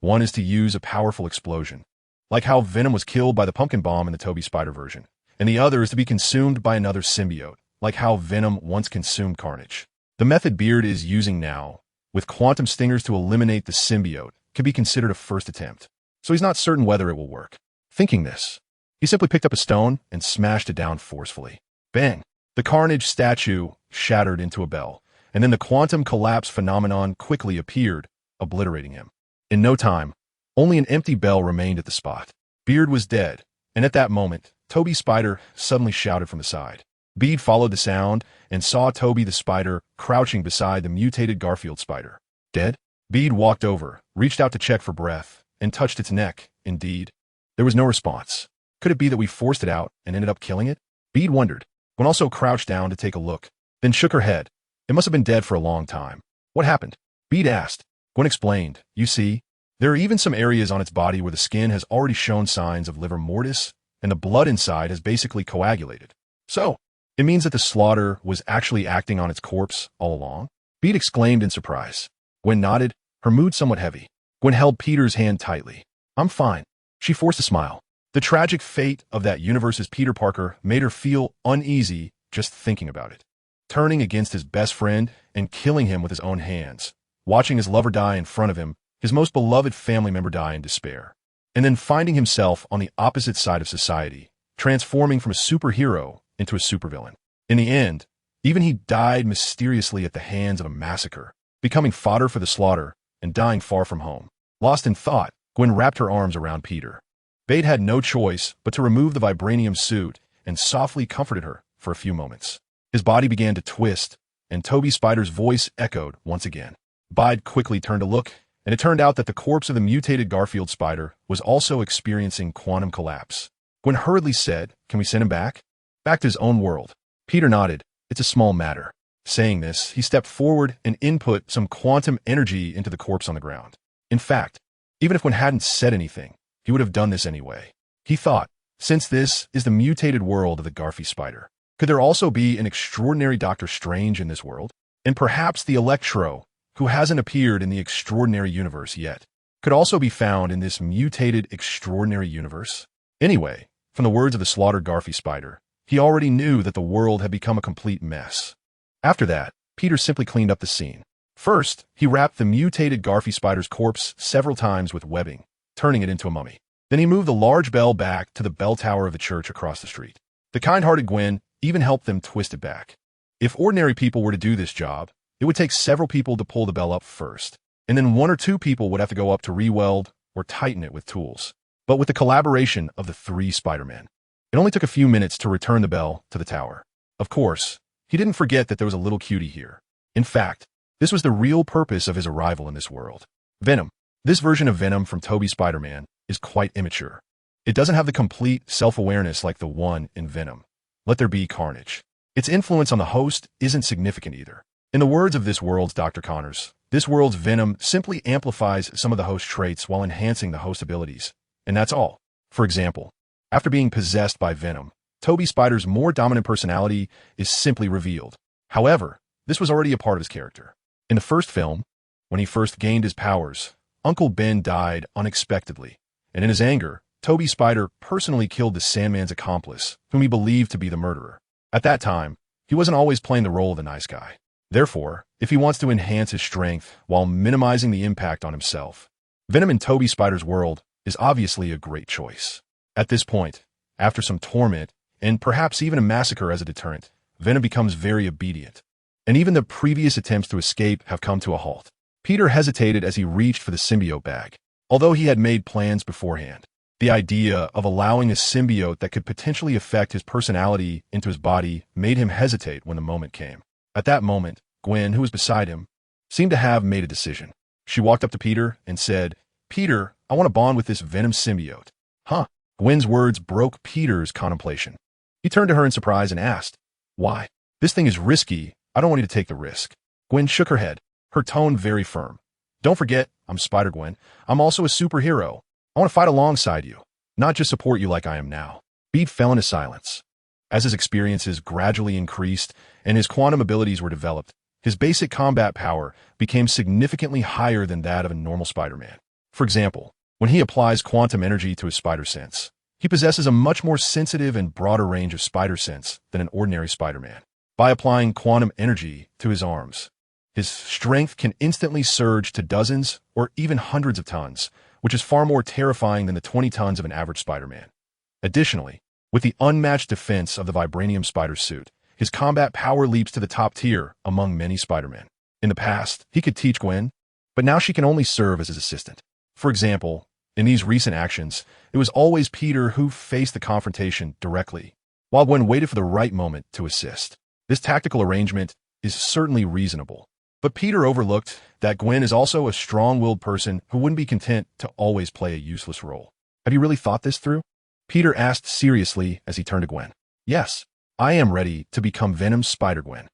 Speaker 1: One is to use a powerful explosion, like how Venom was killed by the pumpkin bomb in the Tobey Spider version, and the other is to be consumed by another symbiote, like how Venom once consumed Carnage. The method Beard is using now, with quantum stingers to eliminate the symbiote, could be considered a first attempt, so he's not certain whether it will work. Thinking this, he simply picked up a stone and smashed it down forcefully. Bang! The Carnage statue shattered into a bell, and then the quantum collapse phenomenon quickly appeared, obliterating him. In no time, only an empty bell remained at the spot. Beard was dead, and at that moment, Tobey Spider suddenly shouted from the side. Bede followed the sound and saw Tobey the Spider crouching beside the mutated Garfield Spider. Dead? Bede walked over, reached out to check for breath, and touched its neck. Indeed, there was no response. Could it be that we forced it out and ended up killing it? Bede wondered. Gwen also crouched down to take a look, then shook her head. It must have been dead for a long time. What happened? Bede asked. Gwen explained. You see, there are even some areas on its body where the skin has already shown signs of livor mortis, and the blood inside has basically coagulated. So, it means that the slaughter was actually acting on its corpse all along? Bede exclaimed in surprise. Gwen nodded, her mood somewhat heavy. Gwen held Peter's hand tightly. I'm fine. She forced a smile. The tragic fate of that universe's Peter Parker made her feel uneasy just thinking about it. Turning against his best friend and killing him with his own hands. Watching his lover die in front of him, his most beloved family member die in despair. And then finding himself on the opposite side of society, transforming from a superhero into a supervillain. In the end, even he died mysteriously at the hands of a massacre, becoming fodder for the slaughter and dying far from home. Lost in thought, Gwen wrapped her arms around Peter. Bade had no choice but to remove the vibranium suit and softly comforted her for a few moments. His body began to twist, and Tobey Spider's voice echoed once again. Bede quickly turned to look, and it turned out that the corpse of the mutated Garfield Spider was also experiencing quantum collapse. Gwen hurriedly said, Can we send him back? Back to his own world. Peter nodded. It's a small matter. Saying this, he stepped forward and input some quantum energy into the corpse on the ground. In fact, even if Gwen hadn't said anything, he would have done this anyway. He thought, since this is the mutated world of the Garfy Spider, could there also be an extraordinary Doctor Strange in this world? And perhaps the Electro, who hasn't appeared in the extraordinary universe yet, could also be found in this mutated extraordinary universe? Anyway, from the words of the slaughtered Garfy Spider, he already knew that the world had become a complete mess. After that, Peter simply cleaned up the scene. First, he wrapped the mutated Garfy Spider's corpse several times with webbing, turning it into a mummy. Then he moved the large bell back to the bell tower of the church across the street. The kind-hearted Gwen even helped them twist it back. If ordinary people were to do this job, it would take several people to pull the bell up first, and then one or two people would have to go up to re-weld or tighten it with tools. But with the collaboration of the three Spider-Men, it only took a few minutes to return the bell to the tower. Of course, he didn't forget that there was a little cutie here. In fact, this was the real purpose of his arrival in this world. Venom. This version of Venom from Tobey Spider-Man is quite immature. It doesn't have the complete self-awareness like the one in Venom. Let There Be Carnage. Its influence on the host isn't significant either. In the words of this world's Dr. Connors, this world's venom simply amplifies some of the host traits while enhancing the host abilities. And that's all. For example, after being possessed by venom, Toby Spider's more dominant personality is simply revealed. However, this was already a part of his character. In the first film, when he first gained his powers, Uncle Ben died unexpectedly, and in his anger, Toby Spider personally killed the Sandman's accomplice, whom he believed to be the murderer. At that time, he wasn't always playing the role of the nice guy. Therefore, if he wants to enhance his strength while minimizing the impact on himself, Venom in Toby Spider's world is obviously a great choice. At this point, after some torment, and perhaps even a massacre as a deterrent, Venom becomes very obedient, and even the previous attempts to escape have come to a halt. Peter hesitated as he reached for the symbiote bag, although he had made plans beforehand. The idea of allowing a symbiote that could potentially affect his personality into his body made him hesitate when the moment came. At that moment, Gwen, who was beside him, seemed to have made a decision. She walked up to Peter and said, "Peter, I want to bond with this Venom symbiote." Huh? Gwen's words broke Peter's contemplation. He turned to her in surprise and asked, "Why? This thing is risky. I don't want you to take the risk." Gwen shook her head, her tone very firm. "Don't forget, I'm Spider-Gwen. I'm also a superhero. I want to fight alongside you, not just support you like I am now." Bede fell into silence. As his experiences gradually increased and his quantum abilities were developed, his basic combat power became significantly higher than that of a normal Spider-Man. For example, when he applies quantum energy to his spider sense, he possesses a much more sensitive and broader range of spider sense than an ordinary Spider-Man. By applying quantum energy to his arms, his strength can instantly surge to dozens or even hundreds of tons, which is far more terrifying than the 20 tons of an average Spider-Man. Additionally, with the unmatched defense of the vibranium spider suit, his combat power leaps to the top tier among many Spider-Men. In the past, he could teach Gwen, but now she can only serve as his assistant. For example, in these recent actions, it was always Peter who faced the confrontation directly, while Gwen waited for the right moment to assist. This tactical arrangement is certainly reasonable, but Peter overlooked that Gwen is also a strong-willed person who wouldn't be content to always play a useless role. "Have you really thought this through?" Peter asked seriously as he turned to Gwen. "Yes, I am ready to become Venom's Spider-Gwen."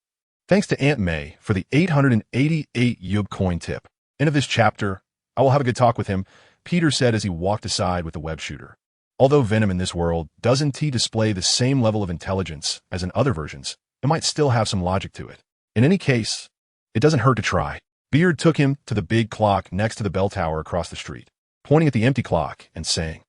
Speaker 1: Thanks to Aunt May for the 888 Yub coin tip. End of this chapter. I will have a good talk with him, Peter said as he walked aside with the web shooter. Although Venom in this world doesn't display the same level of intelligence as in other versions, it might still have some logic to it. In any case, it doesn't hurt to try. Beard took him to the big clock next to the bell tower across the street, pointing at the empty clock and saying,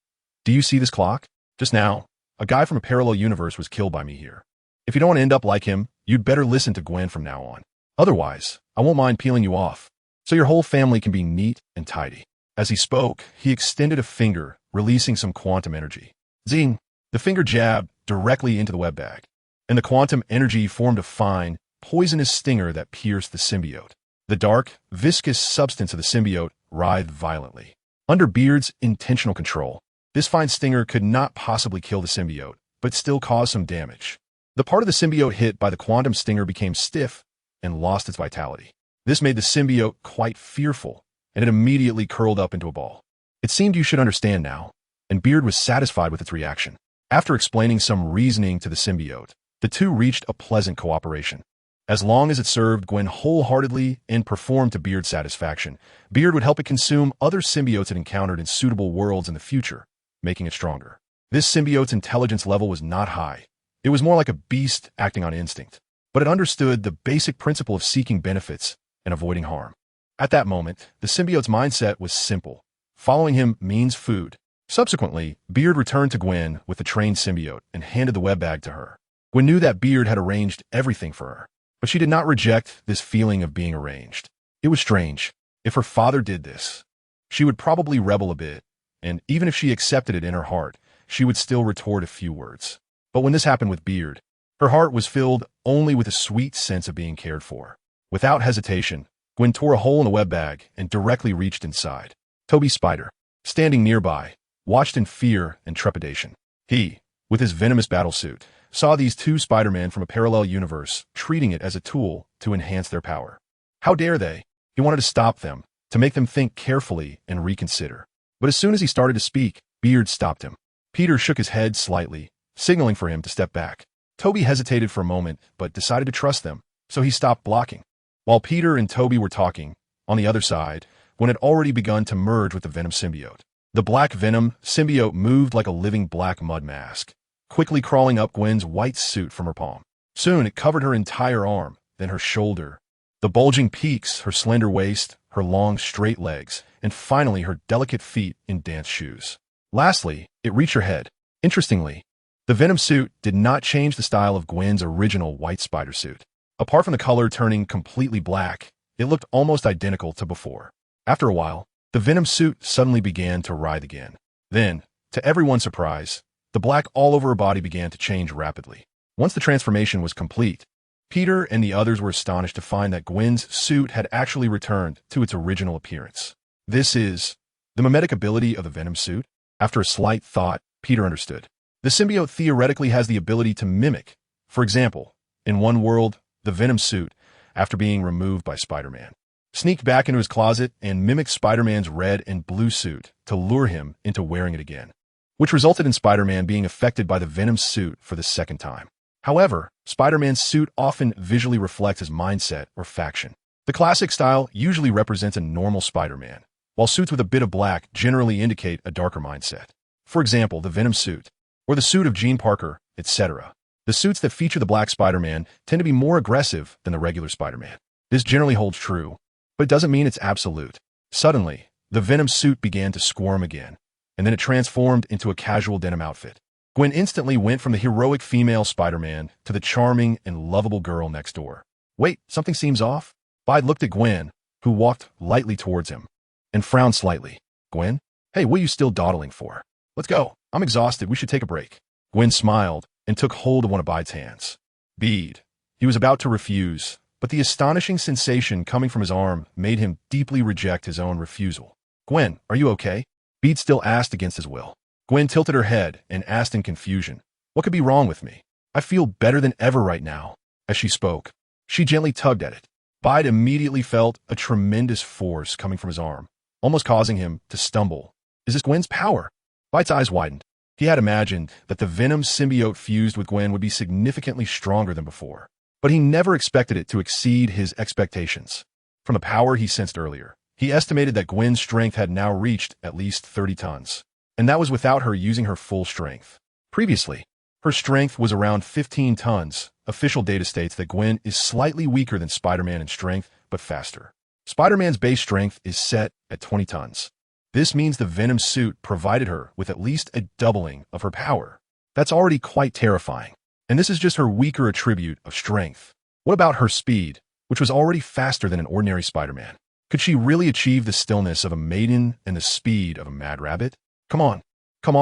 Speaker 1: "Do you see this clock? Just now, a guy from a parallel universe was killed by me here. If you don't want to end up like him, you'd better listen to Gwen from now on. Otherwise, I won't mind peeling you off, so your whole family can be neat and tidy." As he spoke, he extended a finger, releasing some quantum energy. Zing! The finger jabbed directly into the web bag, and the quantum energy formed a fine, poisonous stinger that pierced the symbiote. The dark, viscous substance of the symbiote writhed violently. Under Beard's intentional control, this fine stinger could not possibly kill the symbiote, but still cause some damage. The part of the symbiote hit by the quantum stinger became stiff and lost its vitality. This made the symbiote quite fearful, and it immediately curled up into a ball. "It seemed you should understand now," and Beard was satisfied with its reaction. After explaining some reasoning to the symbiote, the two reached a pleasant cooperation. As long as it served Gwen wholeheartedly and performed to Beard's satisfaction, Beard would help it consume other symbiotes it encountered in suitable worlds in the future, making it stronger. This symbiote's intelligence level was not high. It was more like a beast acting on instinct, but it understood the basic principle of seeking benefits and avoiding harm. At that moment, the symbiote's mindset was simple. Following him means food. Subsequently, Beard returned to Gwen with the trained symbiote and handed the web bag to her. Gwen knew that Beard had arranged everything for her, but she did not reject this feeling of being arranged. It was strange. If her father did this, she would probably rebel a bit, and even if she accepted it in her heart, she would still retort a few words. But when this happened with Beard, her heart was filled only with a sweet sense of being cared for. Without hesitation, Gwen tore a hole in the web bag and directly reached inside. Toby Spider, standing nearby, watched in fear and trepidation. He, with his venomous battlesuit, saw these two Spider-Men from a parallel universe treating it as a tool to enhance their power. How dare they? He wanted to stop them, to make them think carefully and reconsider. But as soon as he started to speak, Beard stopped him. Peter shook his head slightly, signaling for him to step back. Toby hesitated for a moment, but decided to trust them, so he stopped blocking. While Peter and Toby were talking, on the other side, Gwen had already begun to merge with the Venom symbiote. The black Venom symbiote moved like a living black mud mask, quickly crawling up Gwen's white suit from her palm. Soon it covered her entire arm, then her shoulder, the bulging peaks, her slender waist, her long, straight legs, and finally her delicate feet in dance shoes. Lastly, it reached her head. Interestingly, the Venom suit did not change the style of Gwen's original white spider suit. Apart from the color turning completely black, it looked almost identical to before. After a while, the Venom suit suddenly began to writhe again. Then, to everyone's surprise, the black all over her body began to change rapidly. Once the transformation was complete, Peter and the others were astonished to find that Gwen's suit had actually returned to its original appearance. This is the mimetic ability of the Venom suit. After a slight thought, Peter understood. The symbiote theoretically has the ability to mimic. For example, in one world, the Venom suit, after being removed by Spider-Man, sneaked back into his closet and mimicked Spider-Man's red and blue suit to lure him into wearing it again, which resulted in Spider-Man being affected by the Venom suit for the second time. However, Spider-Man's suit often visually reflects his mindset or faction. The classic style usually represents a normal Spider-Man, while suits with a bit of black generally indicate a darker mindset. For example, the Venom suit, or the suit of Jean Parker, etc. The suits that feature the black Spider-Man tend to be more aggressive than the regular Spider-Man. This generally holds true, but it doesn't mean it's absolute. Suddenly, the Venom suit began to squirm again, and then it transformed into a casual denim outfit. Gwen instantly went from the heroic female Spider-Man to the charming and lovable girl next door. Wait, something seems off? Bide looked at Gwen, who walked lightly towards him, and frowned slightly. Gwen? Hey, what are you still dawdling for? Let's go. I'm exhausted. We should take a break. Gwen smiled and took hold of one of Bide's hands. Bede. He was about to refuse, but the astonishing sensation coming from his arm made him deeply reject his own refusal. Gwen, are you okay? Bede still asked against his will. Gwen tilted her head and asked in confusion, what could be wrong with me? I feel better than ever right now. As she spoke, she gently tugged at it. Bide immediately felt a tremendous force coming from his arm, almost causing him to stumble. Is this Gwen's power? Bide's eyes widened. He had imagined that the Venom symbiote fused with Gwen would be significantly stronger than before, but he never expected it to exceed his expectations. From the power he sensed earlier, he estimated that Gwen's strength had now reached at least 30 tons, and that was without her using her full strength. Previously, her strength was around 15 tons. Official data states that Gwen is slightly weaker than Spider-Man in strength, but faster. Spider-Man's base strength is set at 20 tons. This means the Venom suit provided her with at least a doubling of her power. That's already quite terrifying. And this is just her weaker attribute of strength. What about her speed, which was already faster than an ordinary Spider-Man? Could she really achieve the stillness of a maiden and the speed of a mad rabbit? Come on,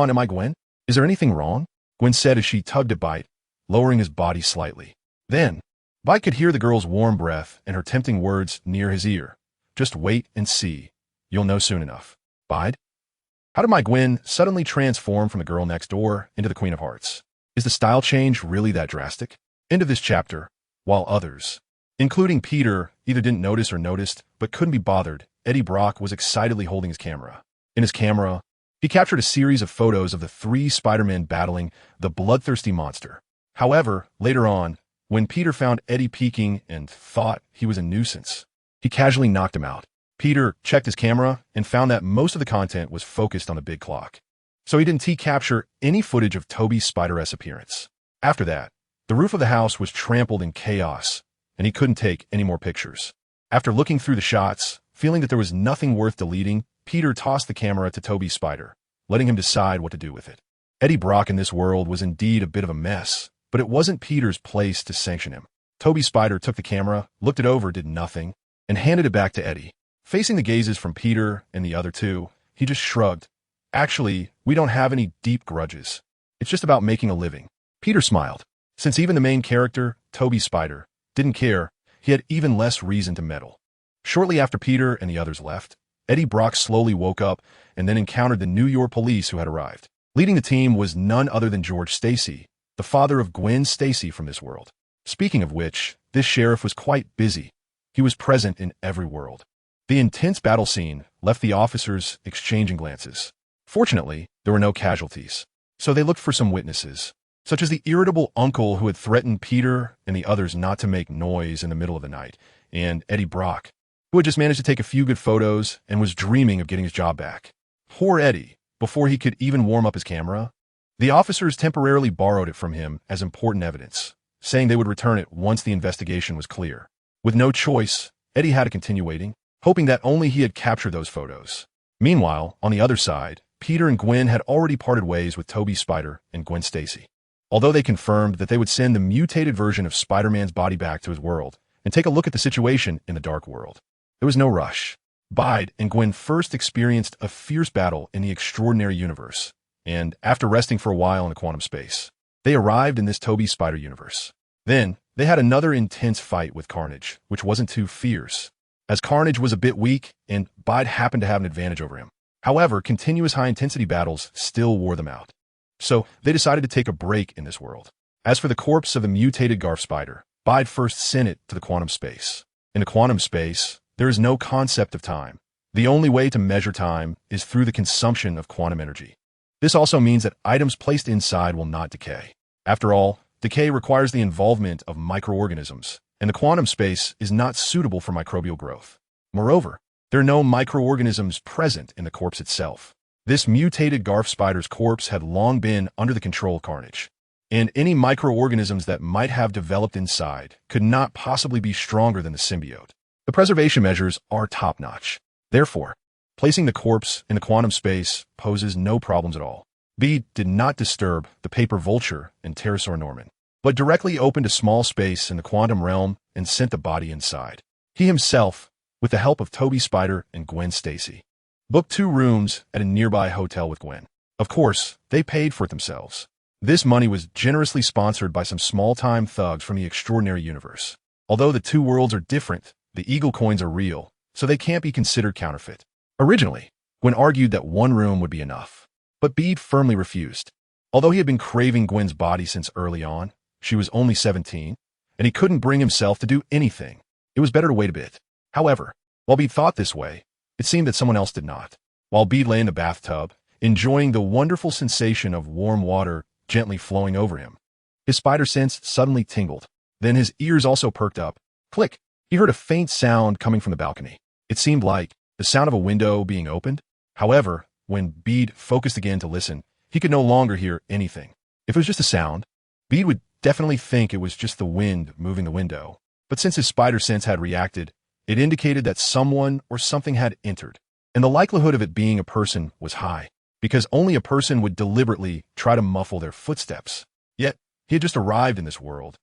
Speaker 1: am I Gwen? Is there anything wrong? Gwen said as she tugged at Bite, lowering his body slightly. Then, Bite could hear the girl's warm breath and her tempting words near his ear. Just wait and see. You'll know soon enough. Bide? How did my Gwen suddenly transform from the girl next door into the Queen of Hearts? Is the style change really that drastic? End of this chapter, while others, including Peter, either didn't notice or noticed, but couldn't be bothered, Eddie Brock was excitedly holding his camera. In his camera, he captured a series of photos of the 3 Spider-Men battling the bloodthirsty monster. However, later on, when Peter found Eddie peeking and thought he was a nuisance, he casually knocked him out. Peter checked his camera and found that most of the content was focused on the big clock, so he didn't capture any footage of Toby's Spider-S appearance. After that, the roof of the house was trampled in chaos, and he couldn't take any more pictures. After looking through the shots, feeling that there was nothing worth deleting, Peter tossed the camera to Toby's spider, letting him decide what to do with it. Eddie Brock in this world was indeed a bit of a mess, but it wasn't Peter's place to sanction him. Toby's spider took the camera, looked it over, did nothing, and handed it back to Eddie. Facing the gazes from Peter and the other 2, he just shrugged. Actually, we don't have any deep grudges. It's just about making a living. Peter smiled. Since even the main character, Toby Spider, didn't care, he had even less reason to meddle. Shortly after Peter and the others left, Eddie Brock slowly woke up and then encountered the New York police who had arrived. Leading the team was none other than George Stacy, the father of Gwen Stacy from this world. Speaking of which, this sheriff was quite busy. He was present in every world. The intense battle scene left the officers exchanging glances. Fortunately, there were no casualties, so they looked for some witnesses. such as the irritable uncle who had threatened Peter and the others not to make noise in the middle of the night, and Eddie Brock, who had just managed to take a few good photos and was dreaming of getting his job back. Poor Eddie, before he could even warm up his camera. The officers temporarily borrowed it from him as important evidence, saying they would return it once the investigation was clear. With no choice, Eddie had to continue waiting, hoping that only he had captured those photos. Meanwhile, on the other side, Peter and Gwen had already parted ways with Toby Spider and Gwen Stacy. Although they confirmed that they would send the mutated version of Spider-Man's body back to his world and take a look at the situation in the dark world. There was no rush. Bide and Gwen first experienced a fierce battle in the extraordinary universe, and after resting for a while in the quantum space, they arrived in this Toby Spider universe. Then, they had another intense fight with Carnage, which wasn't too fierce, as Carnage was a bit weak and Bide happened to have an advantage over him. However, continuous high-intensity battles still wore them out. So, they decided to take a break in this world. As for the corpse of the mutated Garf Spider, Bide first sent it to the quantum space. In the quantum space, there is no concept of time. The only way to measure time is through the consumption of quantum energy. This also means that items placed inside will not decay. After all, decay requires the involvement of microorganisms, and the quantum space is not suitable for microbial growth. Moreover, there are no microorganisms present in the corpse itself. This mutated Garf Spider's corpse had long been under the control of Carnage, and any microorganisms that might have developed inside could not possibly be stronger than the symbiote. The preservation measures are top-notch. Therefore, placing the corpse in the quantum space poses no problems at all. Bede did not disturb the paper vulture and pterosaur Norman, but directly opened a small space in the quantum realm and sent the body inside. He himself, with the help of Toby Spider and Gwen Stacy, booked 2 rooms at a nearby hotel with Gwen. Of course, they paid for it themselves. This money was generously sponsored by some small-time thugs from the extraordinary universe. Although the 2 worlds are different, the Eagle coins are real, so they can't be considered counterfeit. Originally, Gwen argued that 1 room would be enough, but Bede firmly refused. Although he had been craving Gwen's body since early on, she was only 17, and he couldn't bring himself to do anything. It was better to wait a bit. However, while Bede thought this way, it seemed that someone else did not. While Bede lay in the bathtub, enjoying the wonderful sensation of warm water gently flowing over him, his spider sense suddenly tingled. Then his ears also perked up. Click! He heard a faint sound coming from the balcony. It seemed like the sound of a window being opened. However, when Bede focused again to listen, he could no longer hear anything. If it was just a sound, Bede would definitely think it was just the wind moving the window. But since his spider sense had reacted, it indicated that someone or something had entered, and the likelihood of it being a person was high, because only a person would deliberately try to muffle their footsteps. Yet, he had just arrived in this world,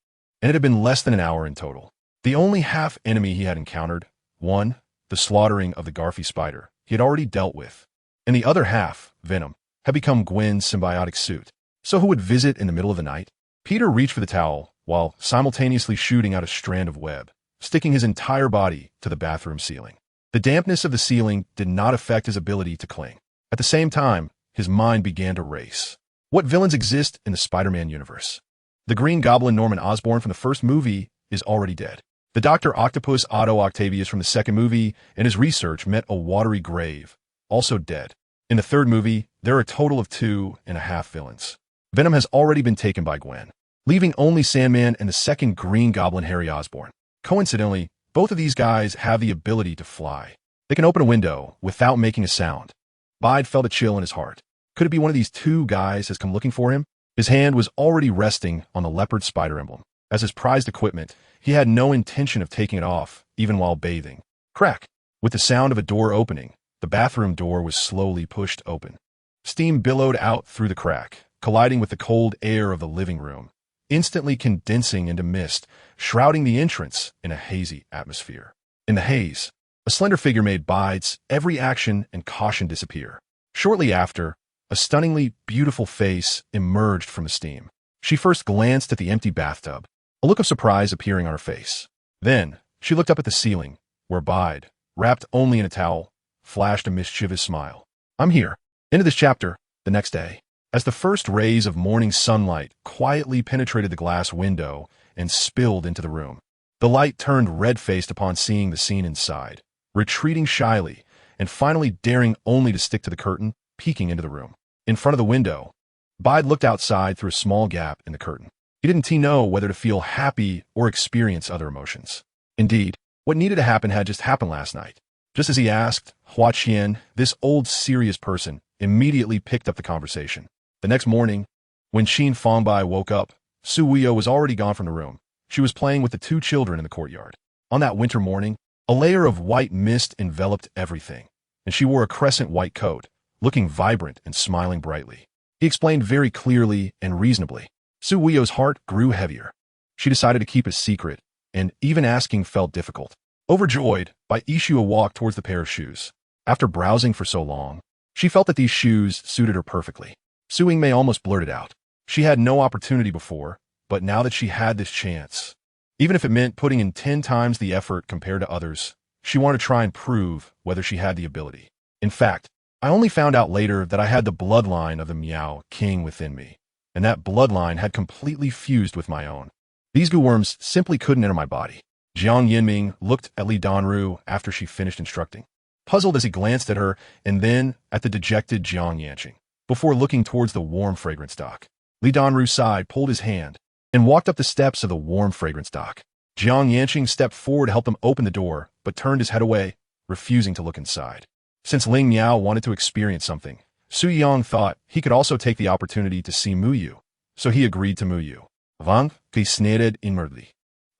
Speaker 1: and it had been less than an hour in total. The only half enemy he had encountered, 1, the slaughtering of the Garfy Spider, he had already dealt with, and the other half, Venom, had become Gwen's symbiotic suit. So who would visit in the middle of the night? Peter reached for the towel, while simultaneously shooting out a strand of web, sticking his entire body to the bathroom ceiling. The dampness of the ceiling did not affect his ability to cling. At the same time, his mind began to race. What villains exist in the Spider-Man universe? The Green Goblin Norman Osborn from the first movie is already dead. The Dr. Octopus Otto Octavius from the second movie and his research met a watery grave, also dead. In the third movie, there are a total of 2.5 villains. Venom has already been taken by Gwen, leaving only Sandman and the second Green Goblin Harry Osborn. Coincidentally, both of these guys have the ability to fly. They can open a window without making a sound. Bide felt a chill in his heart. Could it be one of these 2 guys has come looking for him? His hand was already resting on the leopard spider emblem. As his prized equipment, he had no intention of taking it off, even while bathing. Crack! With the sound of a door opening, the bathroom door was slowly pushed open. Steam billowed out through the crack, colliding with the cold air of the living room, instantly condensing into mist, shrouding the entrance in a hazy atmosphere. In the haze, a slender figure made Bide's every action and caution disappear. Shortly after, a stunningly beautiful face emerged from the steam. She first glanced at the empty bathtub, a look of surprise appearing on her face. Then, she looked up at the ceiling, where Bide, wrapped only in a towel, flashed a mischievous smile. I'm here. Into this chapter, the next day. As the first rays of morning sunlight quietly penetrated the glass window and spilled into the room, the light turned red-faced upon seeing the scene inside, retreating shyly, and finally daring only to stick to the curtain, peeking into the room. In front of the window, Bide looked outside through a small gap in the curtain. He didn't know whether to feel happy or experience other emotions. Indeed, what needed to happen had just happened last night. Just as he asked, Hua Qian, this old serious person, immediately picked up the conversation. The next morning, when Xin Fangbai woke up, Su Weio was already gone from the room. She was playing with the two children in the courtyard. On that winter morning, a layer of white mist enveloped everything, and she wore a crescent white coat, looking vibrant and smiling brightly. He explained very clearly and reasonably. Su Weio's heart grew heavier. She decided to keep his secret, and even asking felt difficult. Overjoyed, Bai Yixue walked towards the pair of shoes. After browsing for so long, she felt that these shoes suited her perfectly. Su Yingmei almost blurted out. She had no opportunity before, but now that she had this chance, even if it meant putting in 10 times the effort compared to others, she wanted to try and prove whether she had the ability. In fact, I only found out later that I had the bloodline of the Miao King within me, and that bloodline had completely fused with my own. These goo worms simply couldn't enter my body. Jiang Yinming looked at Li Danru after she finished instructing, puzzled as he glanced at her and then at the dejected Jiang Yanqing, before looking towards the warm fragrance dock. Li Danru sighed, pulled his hand, and walked up the steps of the warm fragrance dock. Jiang Yanqing stepped forward to help him open the door, but turned his head away, refusing to look inside. Since Ling Miao wanted to experience something, Su Yang thought he could also take the opportunity to see Mu Yu, so he agreed to Mu Yu. Wang gesnedet inwardly.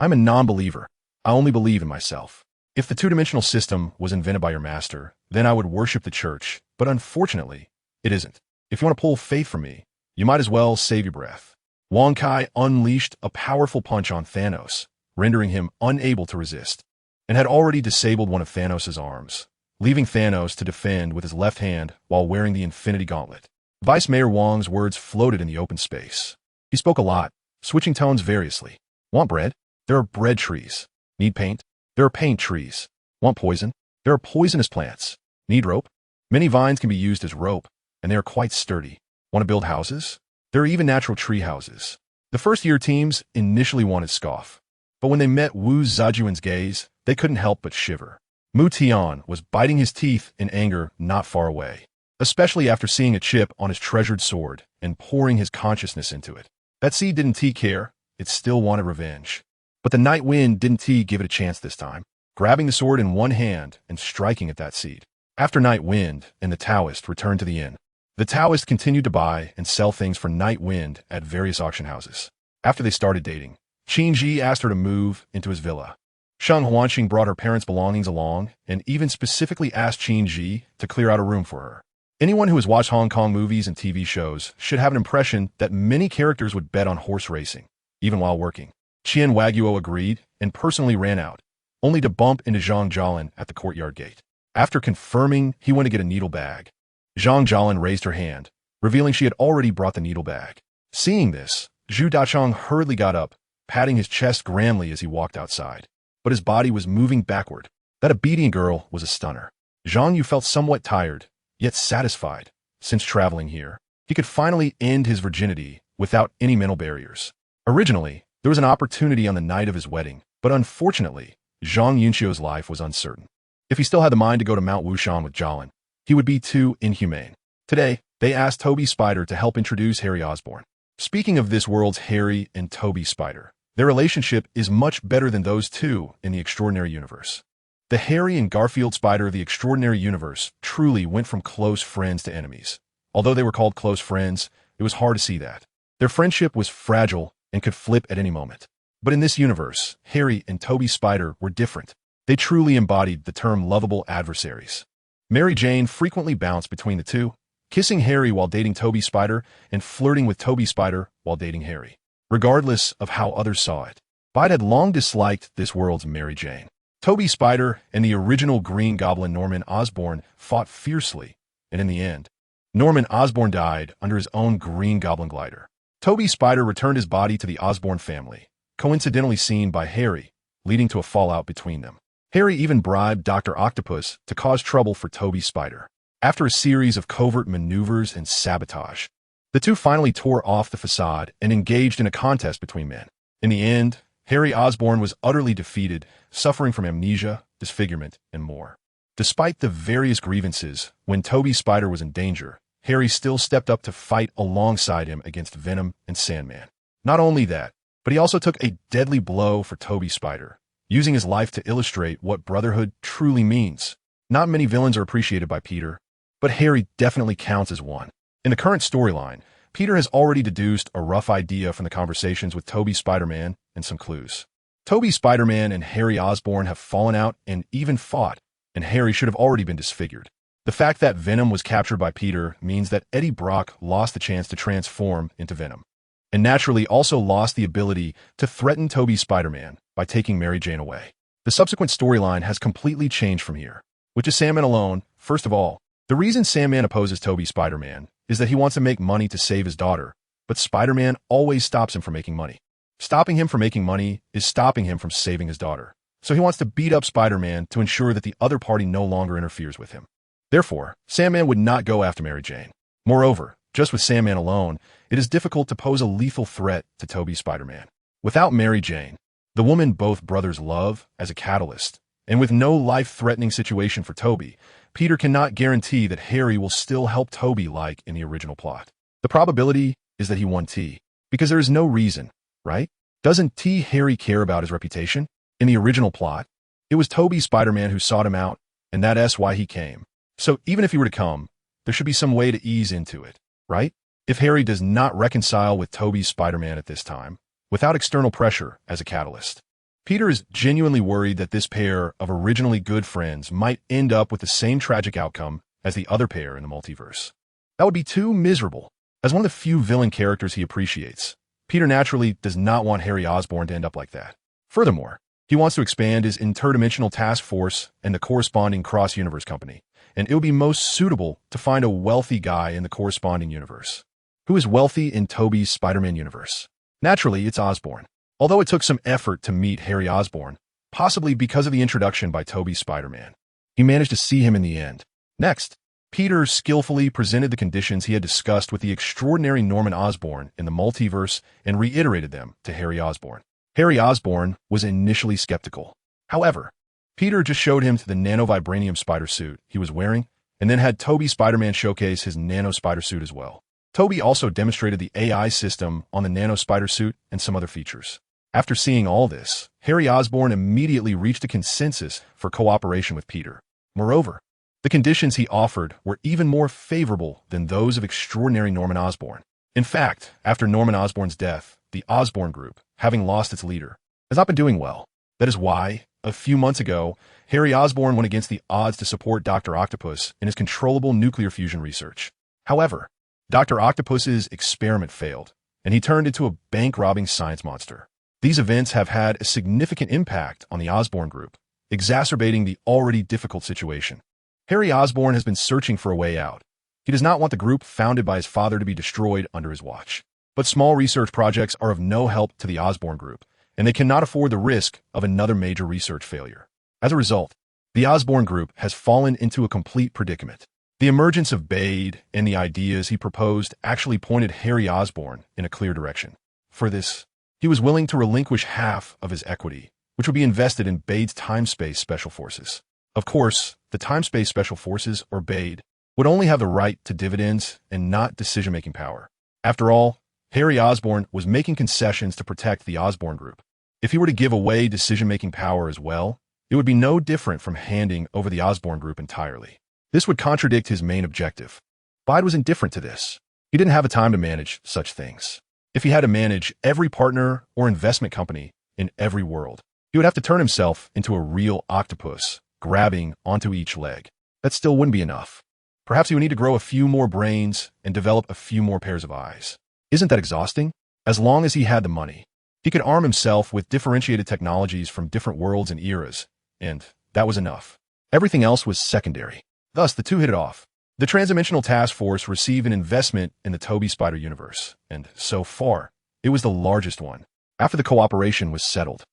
Speaker 1: I'm a non-believer. I only believe in myself. If the two-dimensional system was invented by your master, then I would worship the church, but unfortunately, it isn't. If you want to pull faith from me, you might as well save your breath. Wang Kai unleashed a powerful punch on Thanos, rendering him unable to resist, and had already disabled one of Thanos' arms, leaving Thanos to defend with his left hand while wearing the Infinity Gauntlet. Vice Mayor Wang's words floated in the open space. He spoke a lot, switching tones variously. Want bread? There are bread trees. Need paint? There are paint trees. Want poison? There are poisonous plants. Need rope? Many vines can be used as rope, and they are quite sturdy. Want to build houses? There are even natural tree houses. The first-year teams initially wanted scoff, but when they met Wu Zhajuan's gaze, they couldn't help but shiver. Mu Tian was biting his teeth in anger not far away, especially after seeing a chip on his treasured sword and pouring his consciousness into it. That seed didn't care, it still wanted revenge. But the night wind didn't give it a chance this time, grabbing the sword in one hand and striking at that seed. After Night Wind and the Taoist returned to the inn, the Taoist continued to buy and sell things for Night Wind at various auction houses. After they started dating, Qin Ji asked her to move into his villa. Sheng Huanqing brought her parents' belongings along and even specifically asked Qin Ji to clear out a room for her. Anyone who has watched Hong Kong movies and TV shows should have an impression that many characters would bet on horse racing, even while working. Qian Waguo agreed and personally ran out, only to bump into Zhang Jialin at the courtyard gate. After confirming he went to get a needle bag, Zhang Jialin raised her hand, revealing she had already brought the needle bag. Seeing this, Zhu Dachong hurriedly got up, patting his chest grandly as he walked outside. But his body was moving backward. That obedient girl was a stunner. Zhang Yu felt somewhat tired, yet satisfied. Since traveling here, he could finally end his virginity without any mental barriers. Originally, there was an opportunity on the night of his wedding, but unfortunately, Zhang Yunxio's life was uncertain. If he still had the mind to go to Mount Wushan with Jialin, he would be too inhumane. Today, they asked Toby Spider to help introduce Harry Osborn. Speaking of this world's Harry and Toby Spider, their relationship is much better than those two in the Extraordinary Universe. The Harry and Garfield Spider of the Extraordinary Universe truly went from close friends to enemies. Although they were called close friends, it was hard to see that. Their friendship was fragile and could flip at any moment. But in this universe, Harry and Toby Spider were different. They truly embodied the term lovable adversaries. Mary Jane frequently bounced between the two, kissing Harry while dating Toby Spider and flirting with Toby Spider while dating Harry. Regardless of how others saw it, Bide had long disliked this world's Mary Jane. Toby Spider and the original Green Goblin Norman Osborn fought fiercely, and in the end, Norman Osborn died under his own Green Goblin glider. Toby Spider returned his body to the Osborn family, coincidentally seen by Harry, leading to a fallout between them. Harry even bribed Dr. Octopus to cause trouble for Toby Spider. After a series of covert maneuvers and sabotage, the two finally tore off the facade and engaged in a contest between men. In the end, Harry Osborn was utterly defeated, suffering from amnesia, disfigurement, and more. Despite the various grievances, when Toby Spider was in danger, Harry still stepped up to fight alongside him against Venom and Sandman. Not only that, but he also took a deadly blow for Toby Spider, using his life to illustrate what brotherhood truly means. Not many villains are appreciated by Peter, but Harry definitely counts as one. In the current storyline, Peter has already deduced a rough idea from the conversations with Toby Spider-Man and some clues. Toby Spider-Man and Harry Osborn have fallen out and even fought, and Harry should have already been disfigured. The fact that Venom was captured by Peter means that Eddie Brock lost the chance to transform into Venom, and naturally also lost the ability to threaten Toby Spider-Man by taking Mary Jane away. The subsequent storyline has completely changed from here, which is Sandman alone. First of all, the reason Sandman opposes Toby Spider-Man is that he wants to make money to save his daughter, but Spider-Man always stops him from making money. Stopping him from making money is stopping him from saving his daughter. So he wants to beat up Spider-Man to ensure that the other party no longer interferes with him. Therefore, Sandman would not go after Mary Jane. Moreover, just with Sandman alone, it is difficult to pose a lethal threat to Toby Spider-Man. Without Mary Jane, the woman both brothers love, as a catalyst, and with no life-threatening situation for Toby, Peter cannot guarantee that Harry will still help Toby like in the original plot. The probability is that he won T, because there is no reason, right? Doesn't T. Harry care about his reputation? In the original plot, it was Toby Spider-Man who sought him out, and that's why he came. So even if he were to come, there should be some way to ease into it, right? If Harry does not reconcile with Toby's Spider-Man at this time, without external pressure as a catalyst, Peter is genuinely worried that this pair of originally good friends might end up with the same tragic outcome as the other pair in the multiverse. That would be too miserable. As one of the few villain characters he appreciates, Peter naturally does not want Harry Osborn to end up like that. Furthermore, he wants to expand his interdimensional task force and the corresponding cross-universe company, and it would be most suitable to find a wealthy guy in the corresponding universe. Who is wealthy in Toby's Spider-Man universe? Naturally, it's Osborn. Although it took some effort to meet Harry Osborn, possibly because of the introduction by Toby's Spider-Man, he managed to see him in the end. Next, Peter skillfully presented the conditions he had discussed with the extraordinary Norman Osborn in the multiverse and reiterated them to Harry Osborn. Harry Osborn was initially skeptical. However, Peter just showed him to the nano-vibranium spider suit he was wearing and then had Toby Spider-Man showcase his nano spider suit as well. Toby also demonstrated the AI system on the nano spider suit and some other features. After seeing all this, Harry Osborn immediately reached a consensus for cooperation with Peter. Moreover, the conditions he offered were even more favorable than those of extraordinary Norman Osborn. In fact, after Norman Osborn's death, the Osborn Group, having lost its leader, has not been doing well. That is why, a few months ago, Harry Osborn went against the odds to support Dr. Octopus in his controllable nuclear fusion research. However, Dr. Octopus's experiment failed, and he turned into a bank-robbing science monster. These events have had a significant impact on the Osborn Group, exacerbating the already difficult situation. Harry Osborn has been searching for a way out. He does not want the group founded by his father to be destroyed under his watch. But small research projects are of no help to the Osborn Group, and they cannot afford the risk of another major research failure. As a result, the Osborn Group has fallen into a complete predicament. The emergence of Bade and the ideas he proposed actually pointed Harry Osborn in a clear direction. For this, he was willing to relinquish half of his equity, which would be invested in Bade's time-space special forces. Of course, the time-space special forces, or Bade, would only have the right to dividends and not decision-making power. After all, Harry Osborn was making concessions to protect the Osborn Group. If he were to give away decision-making power as well, it would be no different from handing over the Osborn Group entirely. This would contradict his main objective. Bade was indifferent to this. He didn't have the time to manage such things. If he had to manage every partner or investment company in every world, he would have to turn himself into a real octopus, grabbing onto each leg. That still wouldn't be enough. Perhaps he would need to grow a few more brains and develop a few more pairs of eyes. Isn't that exhausting? As long as he had the money, he could arm himself with differentiated technologies from different worlds and eras, and that was enough. Everything else was secondary. Thus, the two hit it off. The Transdimensional Task Force received an investment in the Toby Spider universe, and so far, it was the largest one. After the cooperation was settled,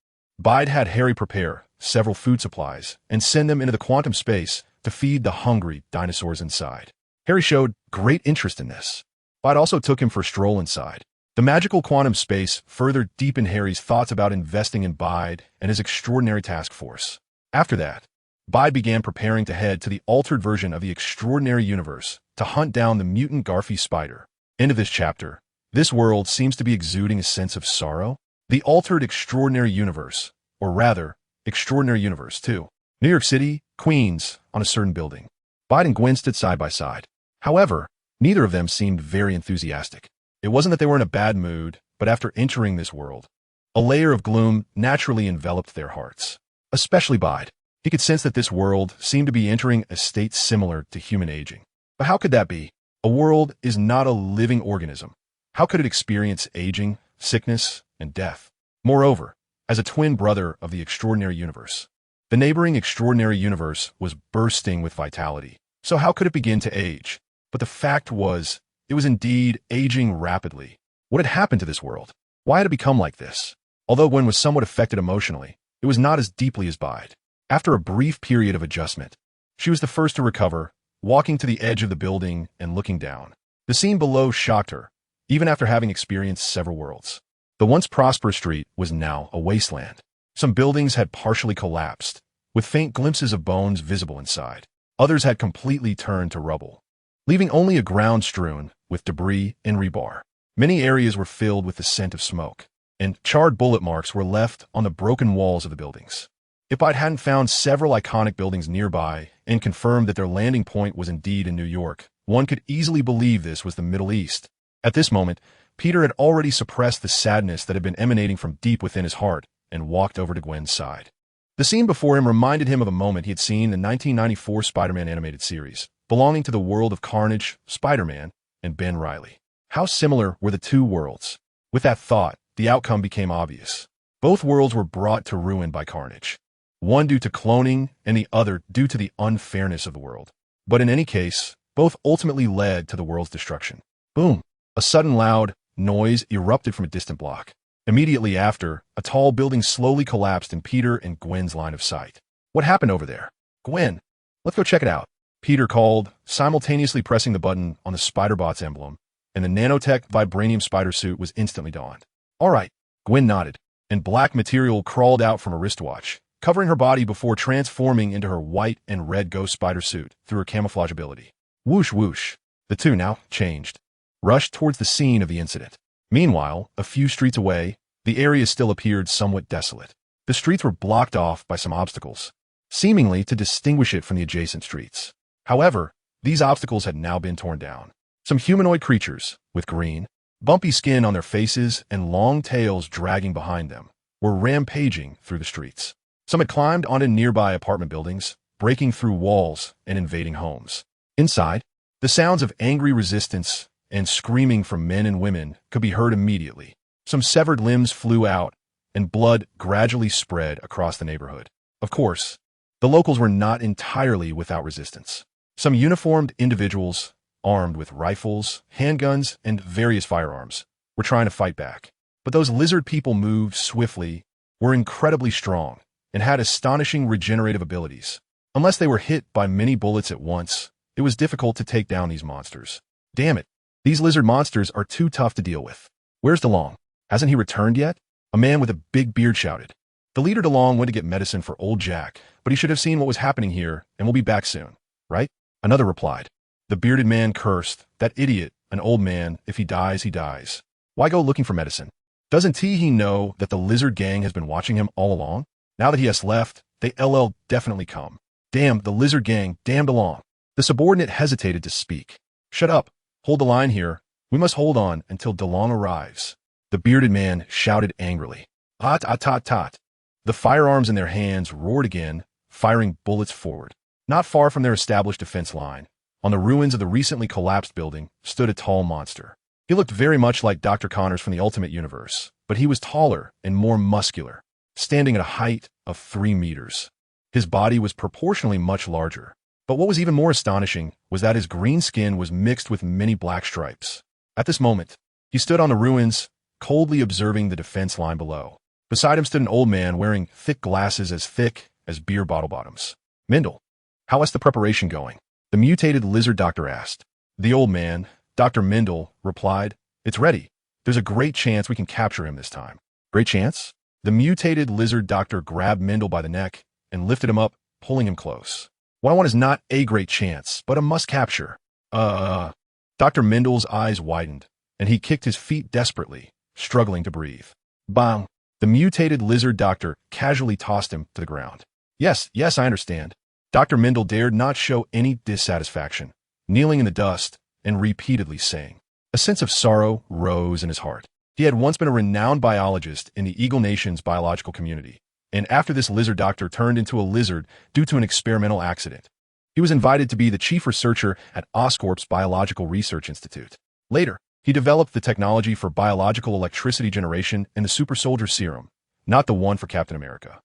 Speaker 1: Bade had Harry prepare several food supplies and send them into the quantum space to feed the hungry dinosaurs inside. Harry showed great interest in this. Bade also took him for a stroll inside. The magical quantum space further deepened Harry's thoughts about investing in Bade and his extraordinary task force. After that, Bide began preparing to head to the altered version of the extraordinary universe to hunt down the mutant Garfy spider. End of this chapter. This world seems to be exuding a sense of sorrow. The altered extraordinary universe, or rather, extraordinary universe 2. New York City, Queens, on a certain building. Bide and Gwen stood side by side. However, neither of them seemed very enthusiastic. It wasn't that they were in a bad mood, but after entering this world, a layer of gloom naturally enveloped their hearts. Especially Bide. He could sense that this world seemed to be entering a state similar to human aging. But how could that be? A world is not a living organism. How could it experience aging, sickness, and death? Moreover, as a twin brother of the extraordinary universe, the neighboring extraordinary universe was bursting with vitality. So how could it begin to age? But the fact was, it was indeed aging rapidly. What had happened to this world? Why had it become like this? Although Gwen was somewhat affected emotionally, it was not as deeply as Bide. After a brief period of adjustment, she was the first to recover, walking to the edge of the building and looking down. The scene below shocked her, even after having experienced several worlds. The once prosperous street was now a wasteland. Some buildings had partially collapsed, with faint glimpses of bones visible inside. Others had completely turned to rubble, leaving only a ground strewn with debris and rebar. Many areas were filled with the scent of smoke, and charred bullet marks were left on the broken walls of the buildings. If Bide hadn't found several iconic buildings nearby and confirmed that their landing point was indeed in New York, one could easily believe this was the Middle East. At this moment, Peter had already suppressed the sadness that had been emanating from deep within his heart and walked over to Gwen's side. The scene before him reminded him of a moment he had seen in the 1994 Spider-Man animated series, belonging to the world of Carnage, Spider-Man, and Ben Reilly. How similar were the two worlds? With that thought, the outcome became obvious. Both worlds were brought to ruin by Carnage. One due to cloning and the other due to the unfairness of the world. But in any case, both ultimately led to the world's destruction. Boom! A sudden loud noise erupted from a distant block. Immediately after, a tall building slowly collapsed in Peter and Gwen's line of sight. What happened over there? Gwen, let's go check it out. Peter called, simultaneously pressing the button on the Spider-Bot's emblem, and the nanotech vibranium spider suit was instantly donned. All right, Gwen nodded, and black material crawled out from a wristwatch, covering her body before transforming into her white and red ghost spider suit through her camouflage ability. Whoosh whoosh. The two now changed, rushed towards the scene of the incident. Meanwhile, a few streets away, the area still appeared somewhat desolate. The streets were blocked off by some obstacles, seemingly to distinguish it from the adjacent streets. However, these obstacles had now been torn down. Some humanoid creatures, with green, bumpy skin on their faces and long tails dragging behind them, were rampaging through the streets. Some had climbed onto nearby apartment buildings, breaking through walls and invading homes. Inside, the sounds of angry resistance and screaming from men and women could be heard immediately. Some severed limbs flew out, and blood gradually spread across the neighborhood. Of course, the locals were not entirely without resistance. Some uniformed individuals, armed with rifles, handguns, and various firearms, were trying to fight back. But those lizard people moved swiftly, were incredibly strong, and had astonishing regenerative abilities. Unless they were hit by many bullets at once, it was difficult to take down these monsters. Damn it, these lizard monsters are too tough to deal with. Where's DeLong? Hasn't he returned yet? A man with a big beard shouted. The leader DeLong went to get medicine for old Jack, but he should have seen what was happening here and will be back soon, right? Another replied. The bearded man cursed. That idiot, an old man, if he dies, he dies. Why go looking for medicine? Doesn't he know that the lizard gang has been watching him all along? Now that he has left, they LL definitely come. Damn, the lizard gang, damned along. The subordinate hesitated to speak. Shut up. Hold the line here. We must hold on until DeLong arrives. The bearded man shouted angrily. Tot. The firearms in their hands roared again, firing bullets forward. Not far from their established defense line, on the ruins of the recently collapsed building, stood a tall monster. He looked very much like Dr. Connors from the Ultimate Universe, but he was taller and more muscular, standing at a height of 3 meters. His body was proportionally much larger, but what was even more astonishing was that his green skin was mixed with many black stripes. At this moment, he stood on the ruins, coldly observing the defense line below. Beside him stood an old man wearing thick glasses as thick as beer bottle bottoms. Mindel, how is the preparation going? The mutated lizard doctor asked. The old man, Dr. Mindel, replied, It's ready. There's a great chance we can capture him this time. Great chance? The mutated lizard doctor grabbed Mindel by the neck and lifted him up pulling him close. What I want is not a great chance, but a must-capture. Dr. Mendel's eyes widened, and he kicked his feet desperately, struggling to breathe. Bang! The mutated lizard doctor casually tossed him to the ground. Yes, I understand. Dr. Mendel dared not show any dissatisfaction, kneeling in the dust and repeatedly saying. A sense of sorrow rose in his heart. He had once been a renowned biologist in the Eagle Nation's biological community, and after this lizard doctor turned into a lizard due to an experimental accident, he was invited to be the chief researcher at Oscorp's Biological Research Institute. Later, he developed the technology for biological electricity generation and the super soldier serum, not the one for Captain America.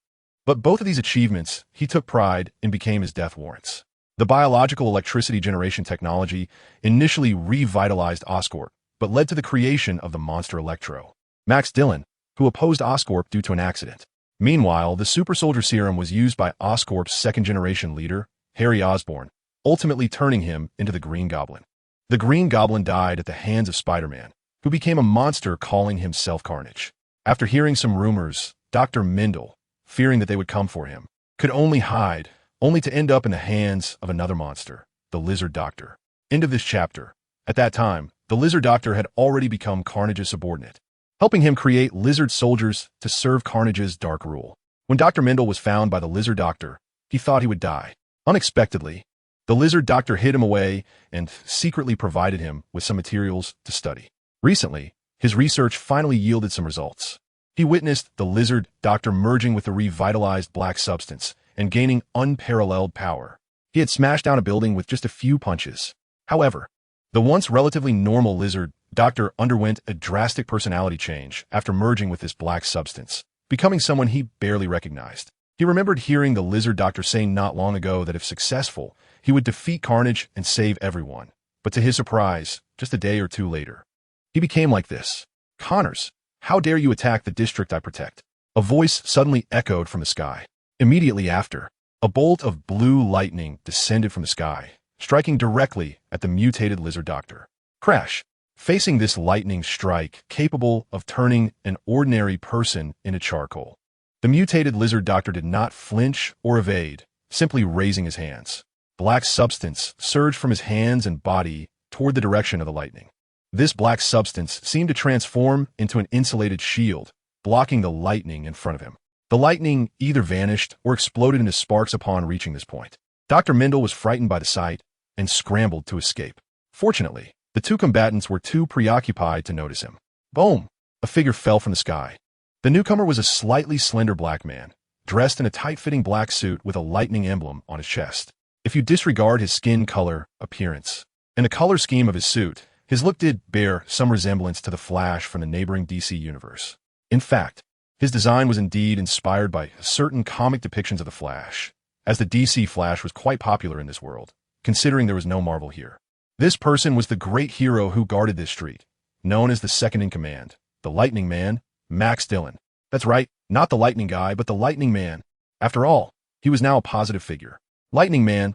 Speaker 1: But both of these achievements he took pride in became his death warrants. The biological electricity generation technology initially revitalized Oscorp, but led to the creation of the monster Electro, Max Dillon, who opposed Oscorp due to an accident. Meanwhile, the super soldier serum was used by Oscorp's second-generation leader, Harry Osborn, ultimately turning him into the Green Goblin. The Green Goblin died at the hands of Spider-Man, who became a monster calling himself Carnage. After hearing some rumors, Dr. Mendel, fearing that they would come for him, could only hide, only to end up in the hands of another monster, the Lizard Doctor. End of this chapter. At that time, the Lizard Doctor had already become Carnage's subordinate, helping him create lizard soldiers to serve Carnage's dark rule. When Dr. Mendel was found by the Lizard Doctor, he thought he would die. Unexpectedly, the Lizard Doctor hid him away and secretly provided him with some materials to study. Recently, his research finally yielded some results. He witnessed the Lizard Doctor merging with the revitalized black substance and gaining unparalleled power. He had smashed down a building with just a few punches. However, the once relatively normal Lizard Doctor underwent a drastic personality change after merging with this black substance, becoming someone he barely recognized. He remembered hearing the Lizard Doctor say not long ago that if successful, he would defeat Carnage and save everyone. But to his surprise, just a day or two later, he became like this. Connors, how dare you attack the district I protect? A voice suddenly echoed from the sky. Immediately after, a bolt of blue lightning descended from the sky, striking directly at the mutated Lizard Doctor. Crash! Facing this lightning strike capable of turning an ordinary person into charcoal, the mutated Lizard Doctor did not flinch or evade, simply raising his hands. Black substance surged from his hands and body toward the direction of the lightning. This black substance seemed to transform into an insulated shield, blocking the lightning in front of him. The lightning either vanished or exploded into sparks upon reaching this point. Dr. Mendel was frightened by the sight and scrambled to escape. Fortunately, the two combatants were too preoccupied to notice him. Boom! A figure fell from the sky. The newcomer was a slightly slender black man, dressed in a tight-fitting black suit with a lightning emblem on his chest. If you disregard his skin color, appearance, and the color scheme of his suit, his look did bear some resemblance to the Flash from the neighboring DC universe. In fact, his design was indeed inspired by certain comic depictions of the Flash, as the DC Flash was quite popular in this world, considering there was no Marvel here. This person was the great hero who guarded this street, known as the second-in-command, the Lightning Man, Max Dillon. That's right, not the Lightning Guy, but the Lightning Man. After all, he was now a positive figure. Lightning Man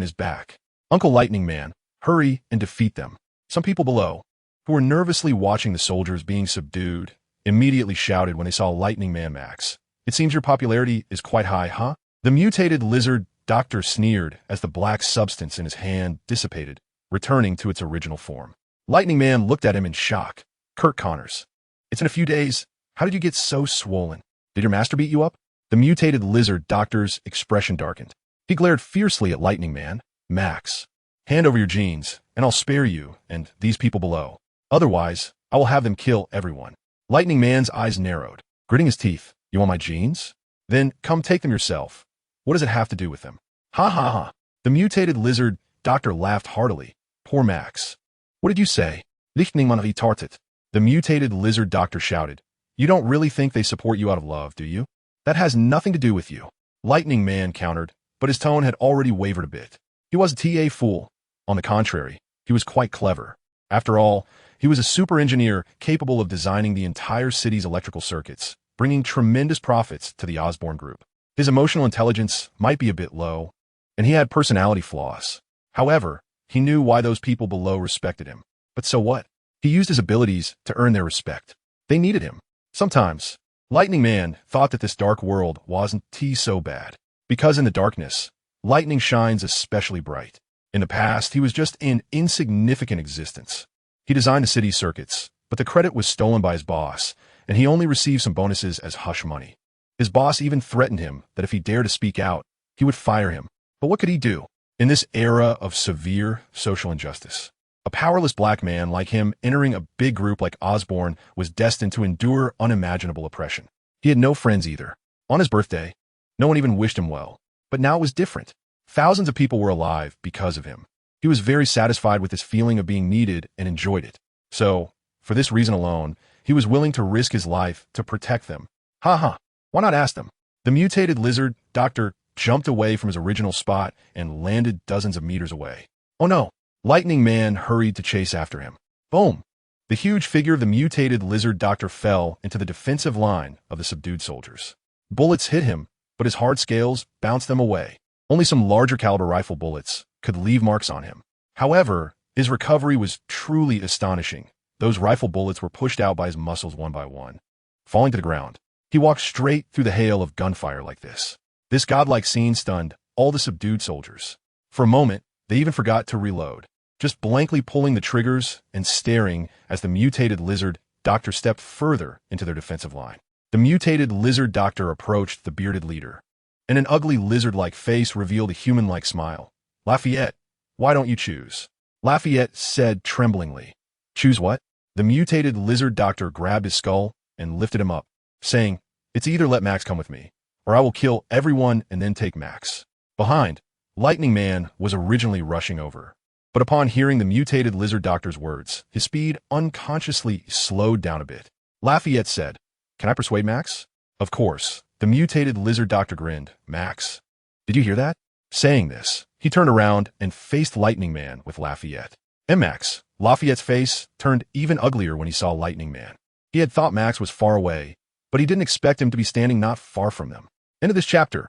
Speaker 1: is back. Uncle Lightning Man, hurry and defeat them. Some people below, who were nervously watching the soldiers being subdued, immediately shouted when they saw Lightning Man Max. It seems your popularity is quite high, huh? The mutated Lizard Doctor sneered as the black substance in his hand dissipated, returning to its original form. Lightning Man looked at him in shock. Kurt Connors. It's in a few days. How did you get so swollen? Did your master beat you up? The mutated Lizard Doctor's expression darkened. He glared fiercely at Lightning Man. Max, hand over your genes, and I'll spare you and these people below. Otherwise, I will have them kill everyone. Lightning Man's eyes narrowed, gritting his teeth. You want my genes? Then come take them yourself. What does it have to do with them? Ha ha ha. The mutated Lizard Doctor laughed heartily. Poor Max. What did you say? Lichtning man retartet. The mutated Lizard Doctor shouted. You don't really think they support you out of love, do you? That has nothing to do with you. Lightning Man countered, but his tone had already wavered a bit. He wasn't a fool. On the contrary, he was quite clever. After all, he was a super engineer capable of designing the entire city's electrical circuits, bringing tremendous profits to the Osborn Group. His emotional intelligence might be a bit low, and he had personality flaws. However, he knew why those people below respected him. But so what? He used his abilities to earn their respect. They needed him. Sometimes, Lightning Man thought that this dark world wasn't so bad. Because in the darkness, lightning shines especially bright. In the past, he was just an insignificant existence. He designed the city's circuits, but the credit was stolen by his boss, and he only received some bonuses as hush money. His boss even threatened him that if he dared to speak out, he would fire him. But what could he do? In this era of severe social injustice, a powerless black man like him entering a big group like Osborne was destined to endure unimaginable oppression. He had no friends either. On his birthday, no one even wished him well. But now it was different. Thousands of people were alive because of him. He was very satisfied with this feeling of being needed and enjoyed it. So, for this reason alone, he was willing to risk his life to protect them. Why not ask them? The mutated lizard doctor jumped away from his original spot and landed dozens of meters away. Oh no! Lightning Man hurried to chase after him. Boom! The huge figure of the mutated lizard doctor fell into the defensive line of the subdued soldiers. Bullets hit him, but his hard scales bounced them away. Only some larger caliber rifle bullets could leave marks on him. However, his recovery was truly astonishing. Those rifle bullets were pushed out by his muscles one by one. Falling to the ground, he walked straight through the hail of gunfire like this. This godlike scene stunned all the subdued soldiers. For a moment, they even forgot to reload, just blankly pulling the triggers and staring as the mutated lizard doctor stepped further into their defensive line. The mutated lizard doctor approached the bearded leader, and an ugly lizard-like face revealed a human-like smile. Lafayette, why don't you choose? Lafayette said tremblingly. Choose what? The mutated lizard doctor grabbed his skull and lifted him up, saying, It's either let Max come with me, or I will kill everyone and then take Max. Behind, Lightning Man was originally rushing over, but upon hearing the mutated lizard doctor's words, his speed unconsciously slowed down a bit. Lafayette said, Can I persuade Max? Of course. The mutated lizard doctor grinned. Max, did you hear that? Saying this, he turned around and faced Lightning Man with Lafayette. And Max, Lafayette's face turned even uglier when he saw Lightning Man. He had thought Max was far away, but he didn't expect him to be standing not far from them. End of this chapter.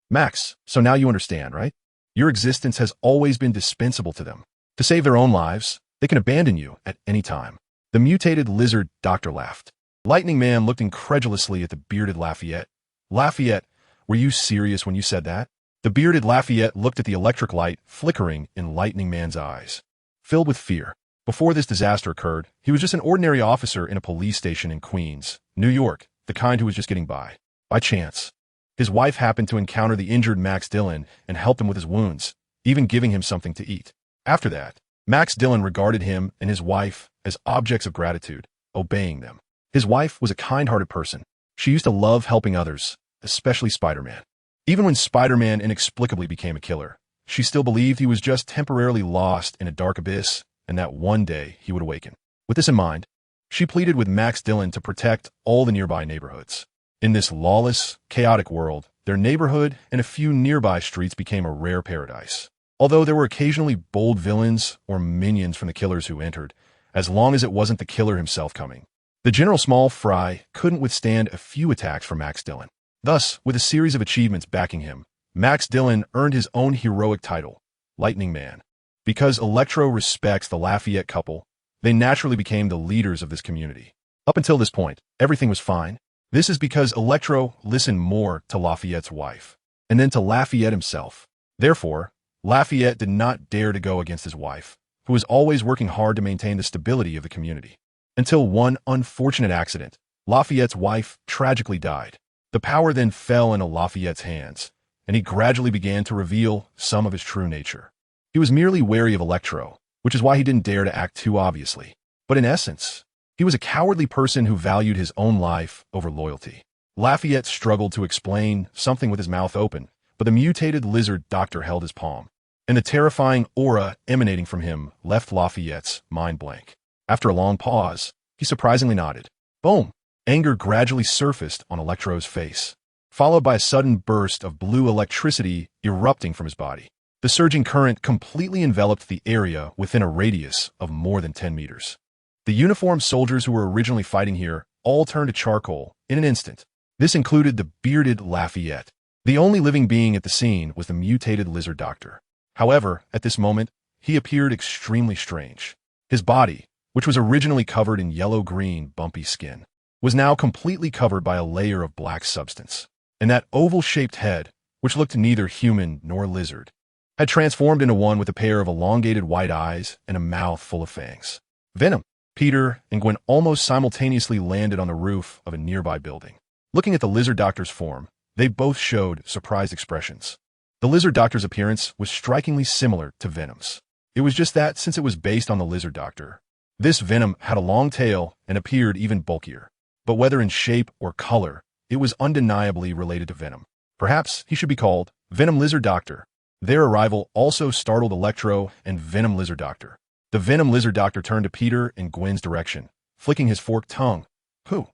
Speaker 1: Max, so now you understand, right? Your existence has always been dispensable to them. To save their own lives, they can abandon you at any time. The mutated lizard doctor laughed. Lightning Man looked incredulously at the bearded Lafayette. Lafayette, were you serious when you said that? The bearded Lafayette looked at the electric light flickering in Lightning Man's eyes, filled with fear. Before this disaster occurred, he was just an ordinary officer in a police station in Queens, New York, the kind who was just getting by. By chance, his wife happened to encounter the injured Max Dillon and helped him with his wounds, even giving him something to eat. After that, Max Dillon regarded him and his wife as objects of gratitude, obeying them. His wife was a kind-hearted person. She used to love helping others, especially Spider-Man. Even when Spider-Man inexplicably became a killer, she still believed he was just temporarily lost in a dark abyss and that one day he would awaken. With this in mind, she pleaded with Max Dillon to protect all the nearby neighborhoods. In this lawless, chaotic world, their neighborhood and a few nearby streets became a rare paradise. Although there were occasionally bold villains or minions from the killers who entered, as long as it wasn't the killer himself coming. The General Small Fry couldn't withstand a few attacks from Max Dillon. Thus, with a series of achievements backing him, Max Dillon earned his own heroic title, Lightning Man. Because Electro respects the Lafayette couple, they naturally became the leaders of this community. Up until this point, everything was fine. This is because Electro listened more to Lafayette's wife, and then to Lafayette himself. Therefore, Lafayette did not dare to go against his wife, who was always working hard to maintain the stability of the community. Until one unfortunate accident, Lafayette's wife tragically died. The power then fell into Lafayette's hands, and he gradually began to reveal some of his true nature. He was merely wary of Electro, which is why he didn't dare to act too obviously. But in essence, he was a cowardly person who valued his own life over loyalty. Lafayette struggled to explain something with his mouth open, but the mutated lizard doctor held his palm, and the terrifying aura emanating from him left Lafayette's mind blank. After a long pause, he surprisingly nodded. Boom! Anger gradually surfaced on Electro's face, followed by a sudden burst of blue electricity erupting from his body. The surging current completely enveloped the area within a radius of more than 10 meters. The uniformed soldiers who were originally fighting here all turned to charcoal in an instant. This included the bearded Lafayette. The only living being at the scene was the mutated lizard doctor. However, at this moment, he appeared extremely strange. His body, which was originally covered in yellow-green, bumpy skin, was now completely covered by a layer of black substance. And that oval-shaped head, which looked neither human nor lizard, had transformed into one with a pair of elongated white eyes and a mouth full of fangs. Venom. Peter and Gwen almost simultaneously landed on the roof of a nearby building. Looking at the lizard doctor's form, they both showed surprised expressions. The lizard doctor's appearance was strikingly similar to Venom's. It was just that, since it was based on the lizard doctor, this Venom had a long tail and appeared even bulkier. But whether in shape or color, it was undeniably related to Venom. Perhaps he should be called Venom Lizard Doctor. Their arrival also startled Electro and Venom Lizard Doctor. The Venom Lizard Doctor turned to Peter in Gwen's direction, flicking his forked tongue. Who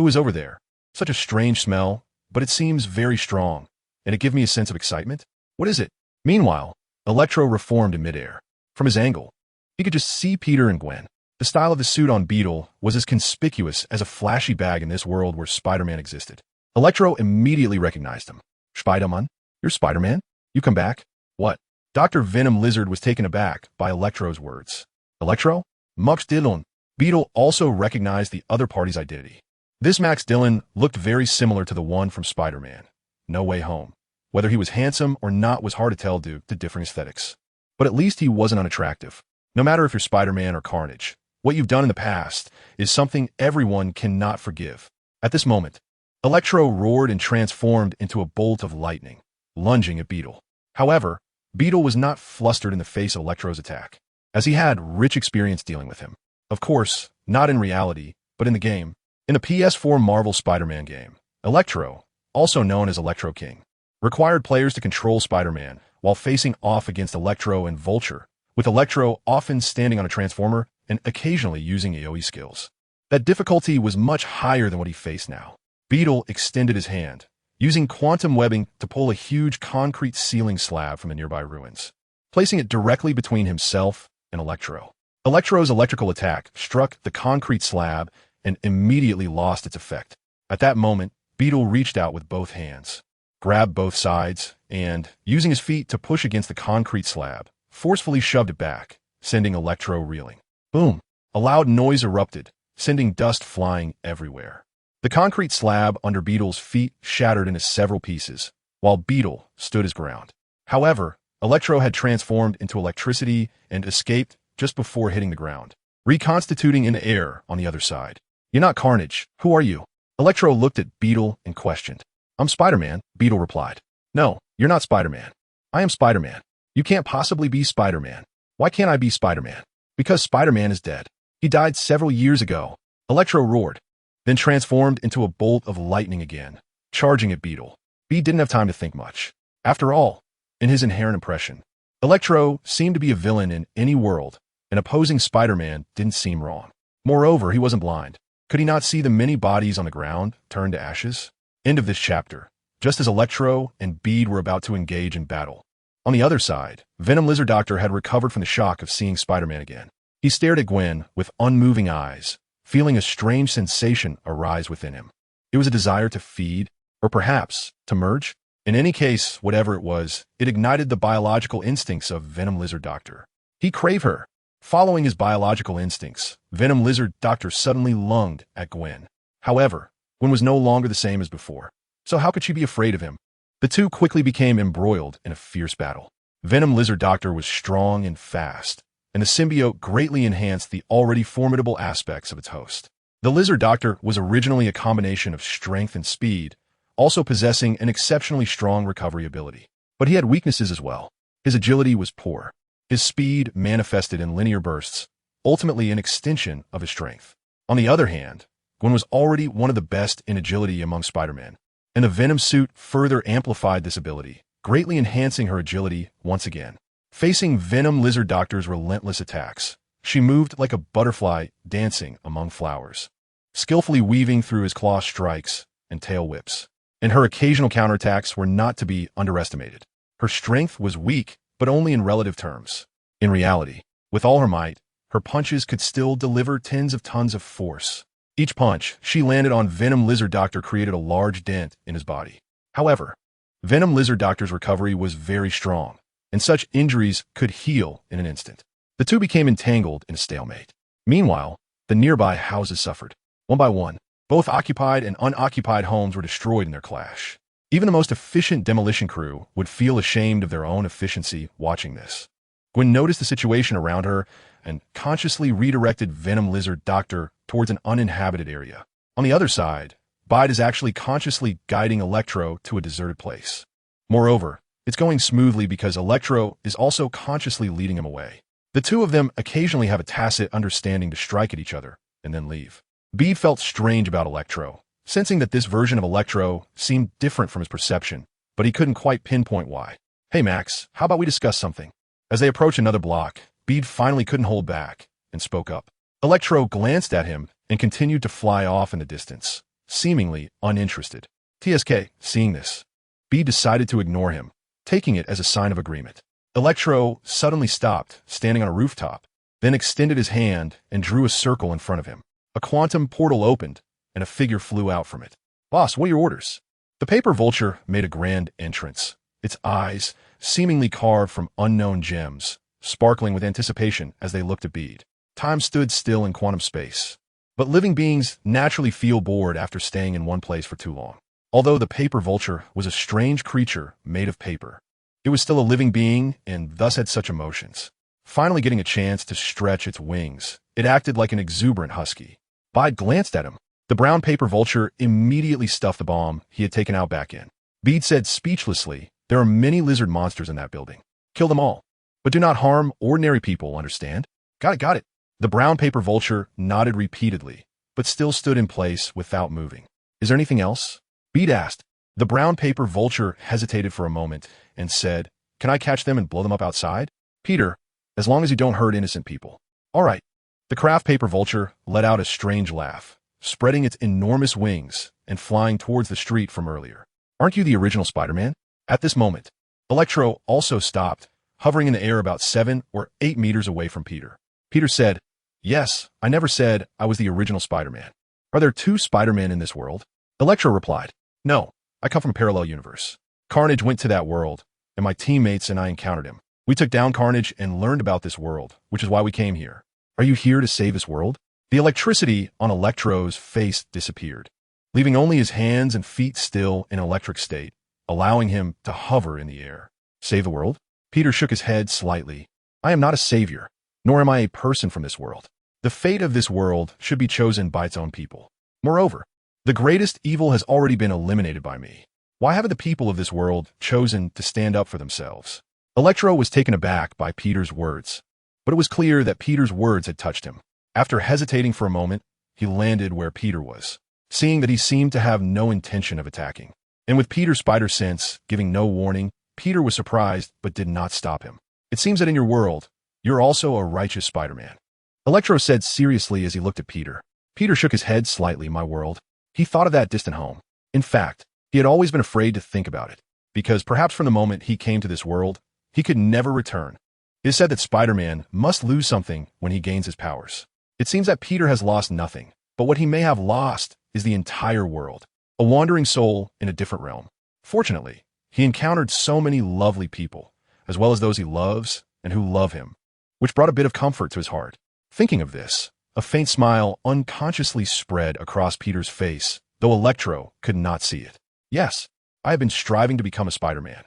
Speaker 1: is over there? Such a strange smell, but it seems very strong, and it gives me a sense of excitement. What is it? Meanwhile, Electro reformed in midair. From his angle, he could just see Peter and Gwen. The style of the suit on Beetle was as conspicuous as a flashy bag in this world where Spider-Man existed. Electro immediately recognized him. Spider-Man? You're Spider-Man? You come back? What? Dr. Venom Lizard was taken aback by Electro's words. Electro? Max Dillon. Beetle also recognized the other party's identity. This Max Dillon looked very similar to the one from Spider-Man No Way Home. Whether he was handsome or not was hard to tell due to differing aesthetics. But at least he wasn't unattractive. No matter if you're Spider-Man or Carnage, what you've done in the past is something everyone cannot forgive. At this moment, Electro roared and transformed into a bolt of lightning, lunging at Beetle. However, Beetle was not flustered in the face of Electro's attack, as he had rich experience dealing with him. Of course, not in reality, but in the game. In the PS4 Marvel Spider-Man game, Electro, also known as Electro King, required players to control Spider-Man while facing off against Electro and Vulture, with Electro often standing on a transformer and occasionally using AoE skills. That difficulty was much higher than what he faced now. Beetle extended his hand, using quantum webbing to pull a huge concrete ceiling slab from the nearby ruins, placing it directly between himself and Electro. Electro's electrical attack struck the concrete slab and immediately lost its effect. At that moment, Beetle reached out with both hands, grabbed both sides, and, using his feet to push against the concrete slab, forcefully shoved it back, sending Electro reeling. Boom! A loud noise erupted, sending dust flying everywhere. The concrete slab under Beetle's feet shattered into several pieces, while Beetle stood his ground. However, Electro had transformed into electricity and escaped just before hitting the ground, reconstituting in the air on the other side. You're not Carnage. Who are you? Electro looked at Beetle and questioned. I'm Spider-Man, Beetle replied. No, you're not Spider-Man. I am Spider-Man. You can't possibly be Spider-Man. Why can't I be Spider-Man? Because Spider-Man is dead. He died several years ago. Electro roared, then transformed into a bolt of lightning again, charging at Beetle. Beetle didn't have time to think much. After all, in his inherent impression, Electro seemed to be a villain in any world, and opposing Spider-Man didn't seem wrong. Moreover, he wasn't blind. Could he not see the many bodies on the ground turn to ashes? End of this chapter. Just as Electro and Bede were about to engage in battle. On the other side, Venom Lizard Doctor had recovered from the shock of seeing Spider-Man again. He stared at Gwen with unmoving eyes, feeling a strange sensation arise within him. It was a desire to feed, or perhaps to merge. In any case, whatever it was, it ignited the biological instincts of Venom Lizard Doctor. He craved her. Following his biological instincts, Venom Lizard Doctor suddenly lunged at Gwen. However, Gwen was no longer the same as before. So how could she be afraid of him? The two quickly became embroiled in a fierce battle. Venom Lizard Doctor was strong and fast, and the symbiote greatly enhanced the already formidable aspects of its host. The Lizard Doctor was originally a combination of strength and speed, also possessing an exceptionally strong recovery ability. But he had weaknesses as well. His agility was poor. His speed manifested in linear bursts, ultimately an extension of his strength. On the other hand, Gwen was already one of the best in agility among Spider-Man, and the Venom suit further amplified this ability, greatly enhancing her agility once again. Facing Venom Lizard Doctor's relentless attacks, she moved like a butterfly dancing among flowers, skillfully weaving through his claw strikes and tail whips. And her occasional counterattacks were not to be underestimated. Her strength was weak, but only in relative terms. In reality, with all her might, her punches could still deliver tens of tons of force. Each punch she landed on Venom Lizard Doctor created a large dent in his body. However, Venom Lizard Doctor's recovery was very strong, and such injuries could heal in an instant. The two became entangled in a stalemate. Meanwhile, the nearby houses suffered. One by one, both occupied and unoccupied homes were destroyed in their clash. Even the most efficient demolition crew would feel ashamed of their own efficiency watching this. Gwen noticed the situation around her and consciously redirected Venom Lizard Doctor towards an uninhabited area. On the other side, Bide is actually consciously guiding Electro to a deserted place. Moreover, it's going smoothly because Electro is also consciously leading him away. The two of them occasionally have a tacit understanding to strike at each other and then leave. Bede felt strange about Electro, sensing that this version of Electro seemed different from his perception, but he couldn't quite pinpoint why. "Hey Max, how about we discuss something?" As they approached another block, Bede finally couldn't hold back and spoke up. Electro glanced at him and continued to fly off in the distance, seemingly uninterested. TSK, seeing this, Bede decided to ignore him, taking it as a sign of agreement. Electro suddenly stopped, standing on a rooftop, then extended his hand and drew a circle in front of him. A quantum portal opened, and a figure flew out from it. "Boss, what are your orders?" The paper vulture made a grand entrance, its eyes, seemingly carved from unknown gems, sparkling with anticipation as they looked at Bede. Time stood still in quantum space. But living beings naturally feel bored after staying in one place for too long. Although the paper vulture was a strange creature made of paper, it was still a living being and thus had such emotions. Finally getting a chance to stretch its wings, it acted like an exuberant husky. Bide glanced at him. The brown paper vulture immediately stuffed the bomb he had taken out back in. Bede said speechlessly, "There are many lizard monsters in that building. Kill them all. But do not harm ordinary people, understand?" Got it. The brown paper vulture nodded repeatedly, but still stood in place without moving. "Is there anything else?" Bede asked. The brown paper vulture hesitated for a moment and said, "Can I catch them and blow them up outside?" "Peter, as long as you don't hurt innocent people." "All right." The craft paper vulture let out a strange laugh, spreading its enormous wings and flying towards the street from earlier. "Aren't you the original Spider-Man?" At this moment, Electro also stopped, hovering in the air about 7 or 8 meters away from Peter. Peter said, "Yes, I never said I was the original Spider-Man. Are there 2 Spider-Men in this world?" Electro replied, "No, I come from a parallel universe. Carnage went to that world, and my teammates and I encountered him. We took down Carnage and learned about this world, which is why we came here. Are you here to save this world?" The electricity on Electro's face disappeared, leaving only his hands and feet still in an electric state, allowing him to hover in the air. "Save the world?" Peter shook his head slightly. "I am not a savior, nor am I a person from this world. The fate of this world should be chosen by its own people. Moreover, the greatest evil has already been eliminated by me. Why haven't the people of this world chosen to stand up for themselves?" Electro was taken aback by Peter's words, but it was clear that Peter's words had touched him. After hesitating for a moment, he landed where Peter was, seeing that he seemed to have no intention of attacking. And with Peter's spider sense giving no warning, Peter was surprised but did not stop him. "It seems that in your world, you're also a righteous Spider-Man," Electro said seriously as he looked at Peter. Peter shook his head slightly. "My world." He thought of that distant home. In fact, he had always been afraid to think about it, because perhaps from the moment he came to this world, he could never return. It is said that Spider-Man must lose something when he gains his powers. It seems that Peter has lost nothing, but what he may have lost is the entire world, a wandering soul in a different realm. Fortunately, he encountered so many lovely people, as well as those he loves and who love him, which brought a bit of comfort to his heart. Thinking of this, a faint smile unconsciously spread across Peter's face, though Electro could not see it. "Yes, I have been striving to become a Spider-Man.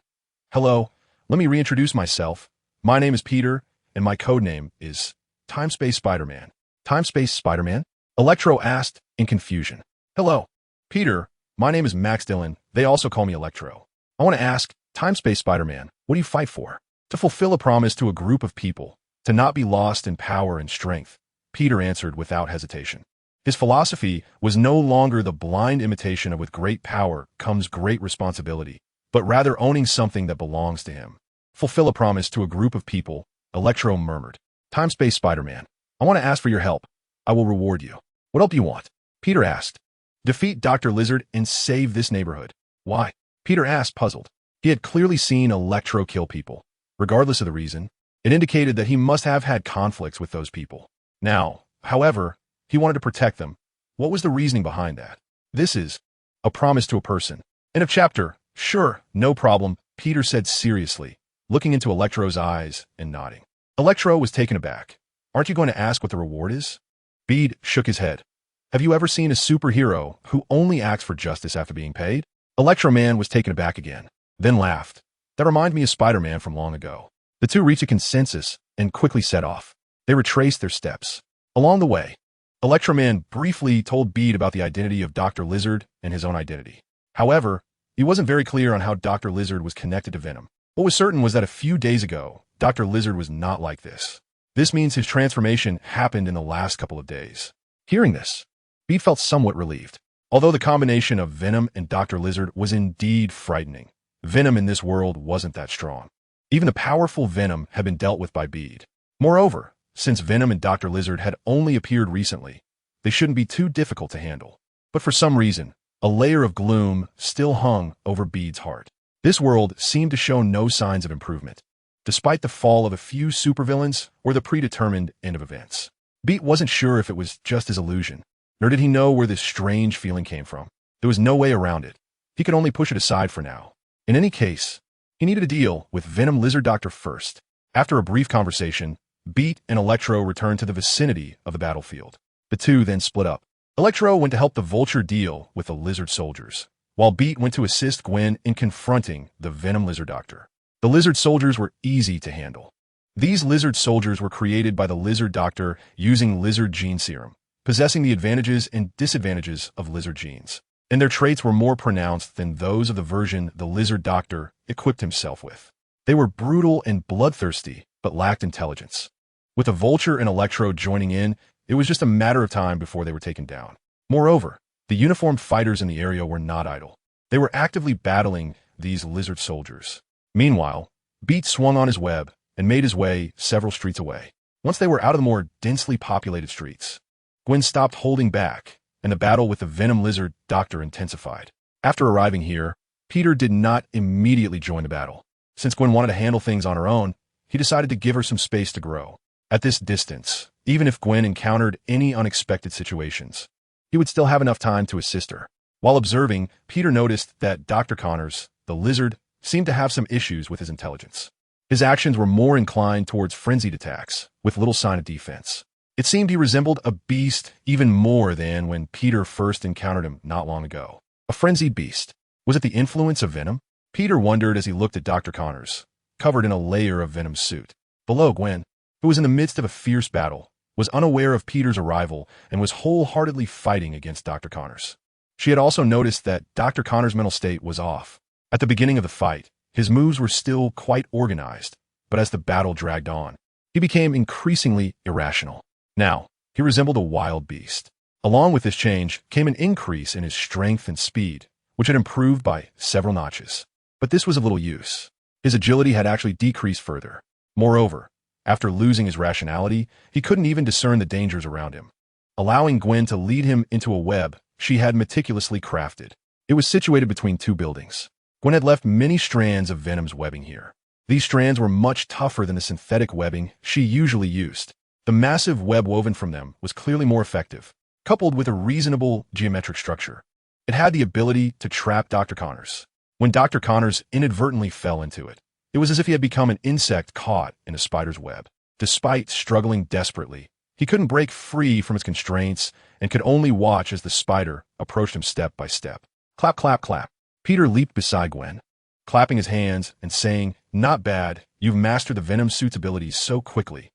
Speaker 1: Hello, let me reintroduce myself. My name is Peter, and my codename is Time-Space Spider-Man." "Time-Space Spider-Man?" Electro asked in confusion. "Hello, Peter, my name is Max Dillon. They also call me Electro. I want to ask, Time-Space Spider-Man, what do you fight for?" "To fulfill a promise to a group of people, to not be lost in power and strength," Peter answered without hesitation. His philosophy was no longer the blind imitation of "with great power comes great responsibility," but rather owning something that belongs to him. "Fulfill a promise to a group of people," Electro murmured. "Time-Space Spider-Man, I want to ask for your help. I will reward you." "What help do you want?" Peter asked. "Defeat Dr. Lizard and save this neighborhood." "Why?" Peter asked, puzzled. He had clearly seen Electro kill people. Regardless of the reason, it indicated that he must have had conflicts with those people. Now, however, he wanted to protect them. What was the reasoning behind that? "This is a promise to a person." End of chapter. "Sure, no problem," Peter said seriously, looking into Electro's eyes and nodding. Electro was taken aback. "Aren't you going to ask what the reward is?" Bede shook his head. "Have you ever seen a superhero who only acts for justice after being paid?" Electro-Man was taken aback again, then laughed. That reminded me of Spider-Man from long ago. The two reached a consensus and quickly set off. They retraced their steps. Along the way, Electro-Man briefly told Bede about the identity of Dr. Lizard and his own identity. However, he wasn't very clear on how Dr. Lizard was connected to Venom. What was certain was that a few days ago, Dr. Lizard was not like this. This means his transformation happened in the last couple of days. Hearing this, Bede felt somewhat relieved. Although the combination of Venom and Dr. Lizard was indeed frightening, Venom in this world wasn't that strong. Even the powerful Venom had been dealt with by Bede. Moreover, since Venom and Dr. Lizard had only appeared recently, they shouldn't be too difficult to handle. But for some reason, a layer of gloom still hung over Bede's heart. This world seemed to show no signs of improvement, despite the fall of a few supervillains or the predetermined end of events. Bede wasn't sure if it was just his illusion, nor did he know where this strange feeling came from. There was no way around it. He could only push it aside for now. In any case, he needed to deal with Venom Lizard Doctor first. After a brief conversation, Bede and Electro returned to the vicinity of the battlefield. The two then split up. Electro went to help the Vulture deal with the Lizard soldiers, while Bede went to assist Gwen in confronting the Venom Lizard Doctor. The Lizard soldiers were easy to handle. These Lizard soldiers were created by the Lizard Doctor using Lizard Gene Serum, possessing the advantages and disadvantages of Lizard genes, and their traits were more pronounced than those of the version the Lizard Doctor equipped himself with. They were brutal and bloodthirsty, but lacked intelligence. With the Vulture and Electro joining in, it was just a matter of time before they were taken down. Moreover, the uniformed fighters in the area were not idle. They were actively battling these Lizard soldiers. Meanwhile, Bede swung on his web and made his way several streets away. Once they were out of the more densely populated streets, Gwen stopped holding back, and the battle with the Venom Lizard Doctor intensified. After arriving here, Peter did not immediately join the battle. Since Gwen wanted to handle things on her own, he decided to give her some space to grow. At this distance, even if Gwen encountered any unexpected situations, he would still have enough time to assist her. While observing, Peter noticed that Dr. Connors, the lizard, seemed to have some issues with his intelligence. His actions were more inclined towards frenzied attacks, with little sign of defense. It seemed he resembled a beast even more than when Peter first encountered him not long ago. A frenzied beast. Was it the influence of Venom? Peter wondered as he looked at Dr. Connors, covered in a layer of Venom's suit. Below, Gwen, who was in the midst of a fierce battle, was unaware of Peter's arrival and was wholeheartedly fighting against Dr. Connors. She had also noticed that Dr. Connors' mental state was off. At the beginning of the fight, his moves were still quite organized, but as the battle dragged on, he became increasingly irrational. Now, he resembled a wild beast. Along with this change came an increase in his strength and speed, which had improved by several notches. But this was of little use. His agility had actually decreased further. Moreover, after losing his rationality, he couldn't even discern the dangers around him. Allowing Gwen to lead him into a web she had meticulously crafted. It was situated between two buildings. Gwen had left many strands of Venom's webbing here. These strands were much tougher than the synthetic webbing she usually used. The massive web woven from them was clearly more effective, coupled with a reasonable geometric structure. It had the ability to trap Dr. Connors. When Dr. Connors inadvertently fell into it, it was as if he had become an insect caught in a spider's web. Despite struggling desperately, he couldn't break free from its constraints and could only watch as the spider approached him step by step. Clap, clap, clap. Peter leaped beside Gwen, clapping his hands and saying, "Not bad, you've mastered the Venom suit's abilities so quickly."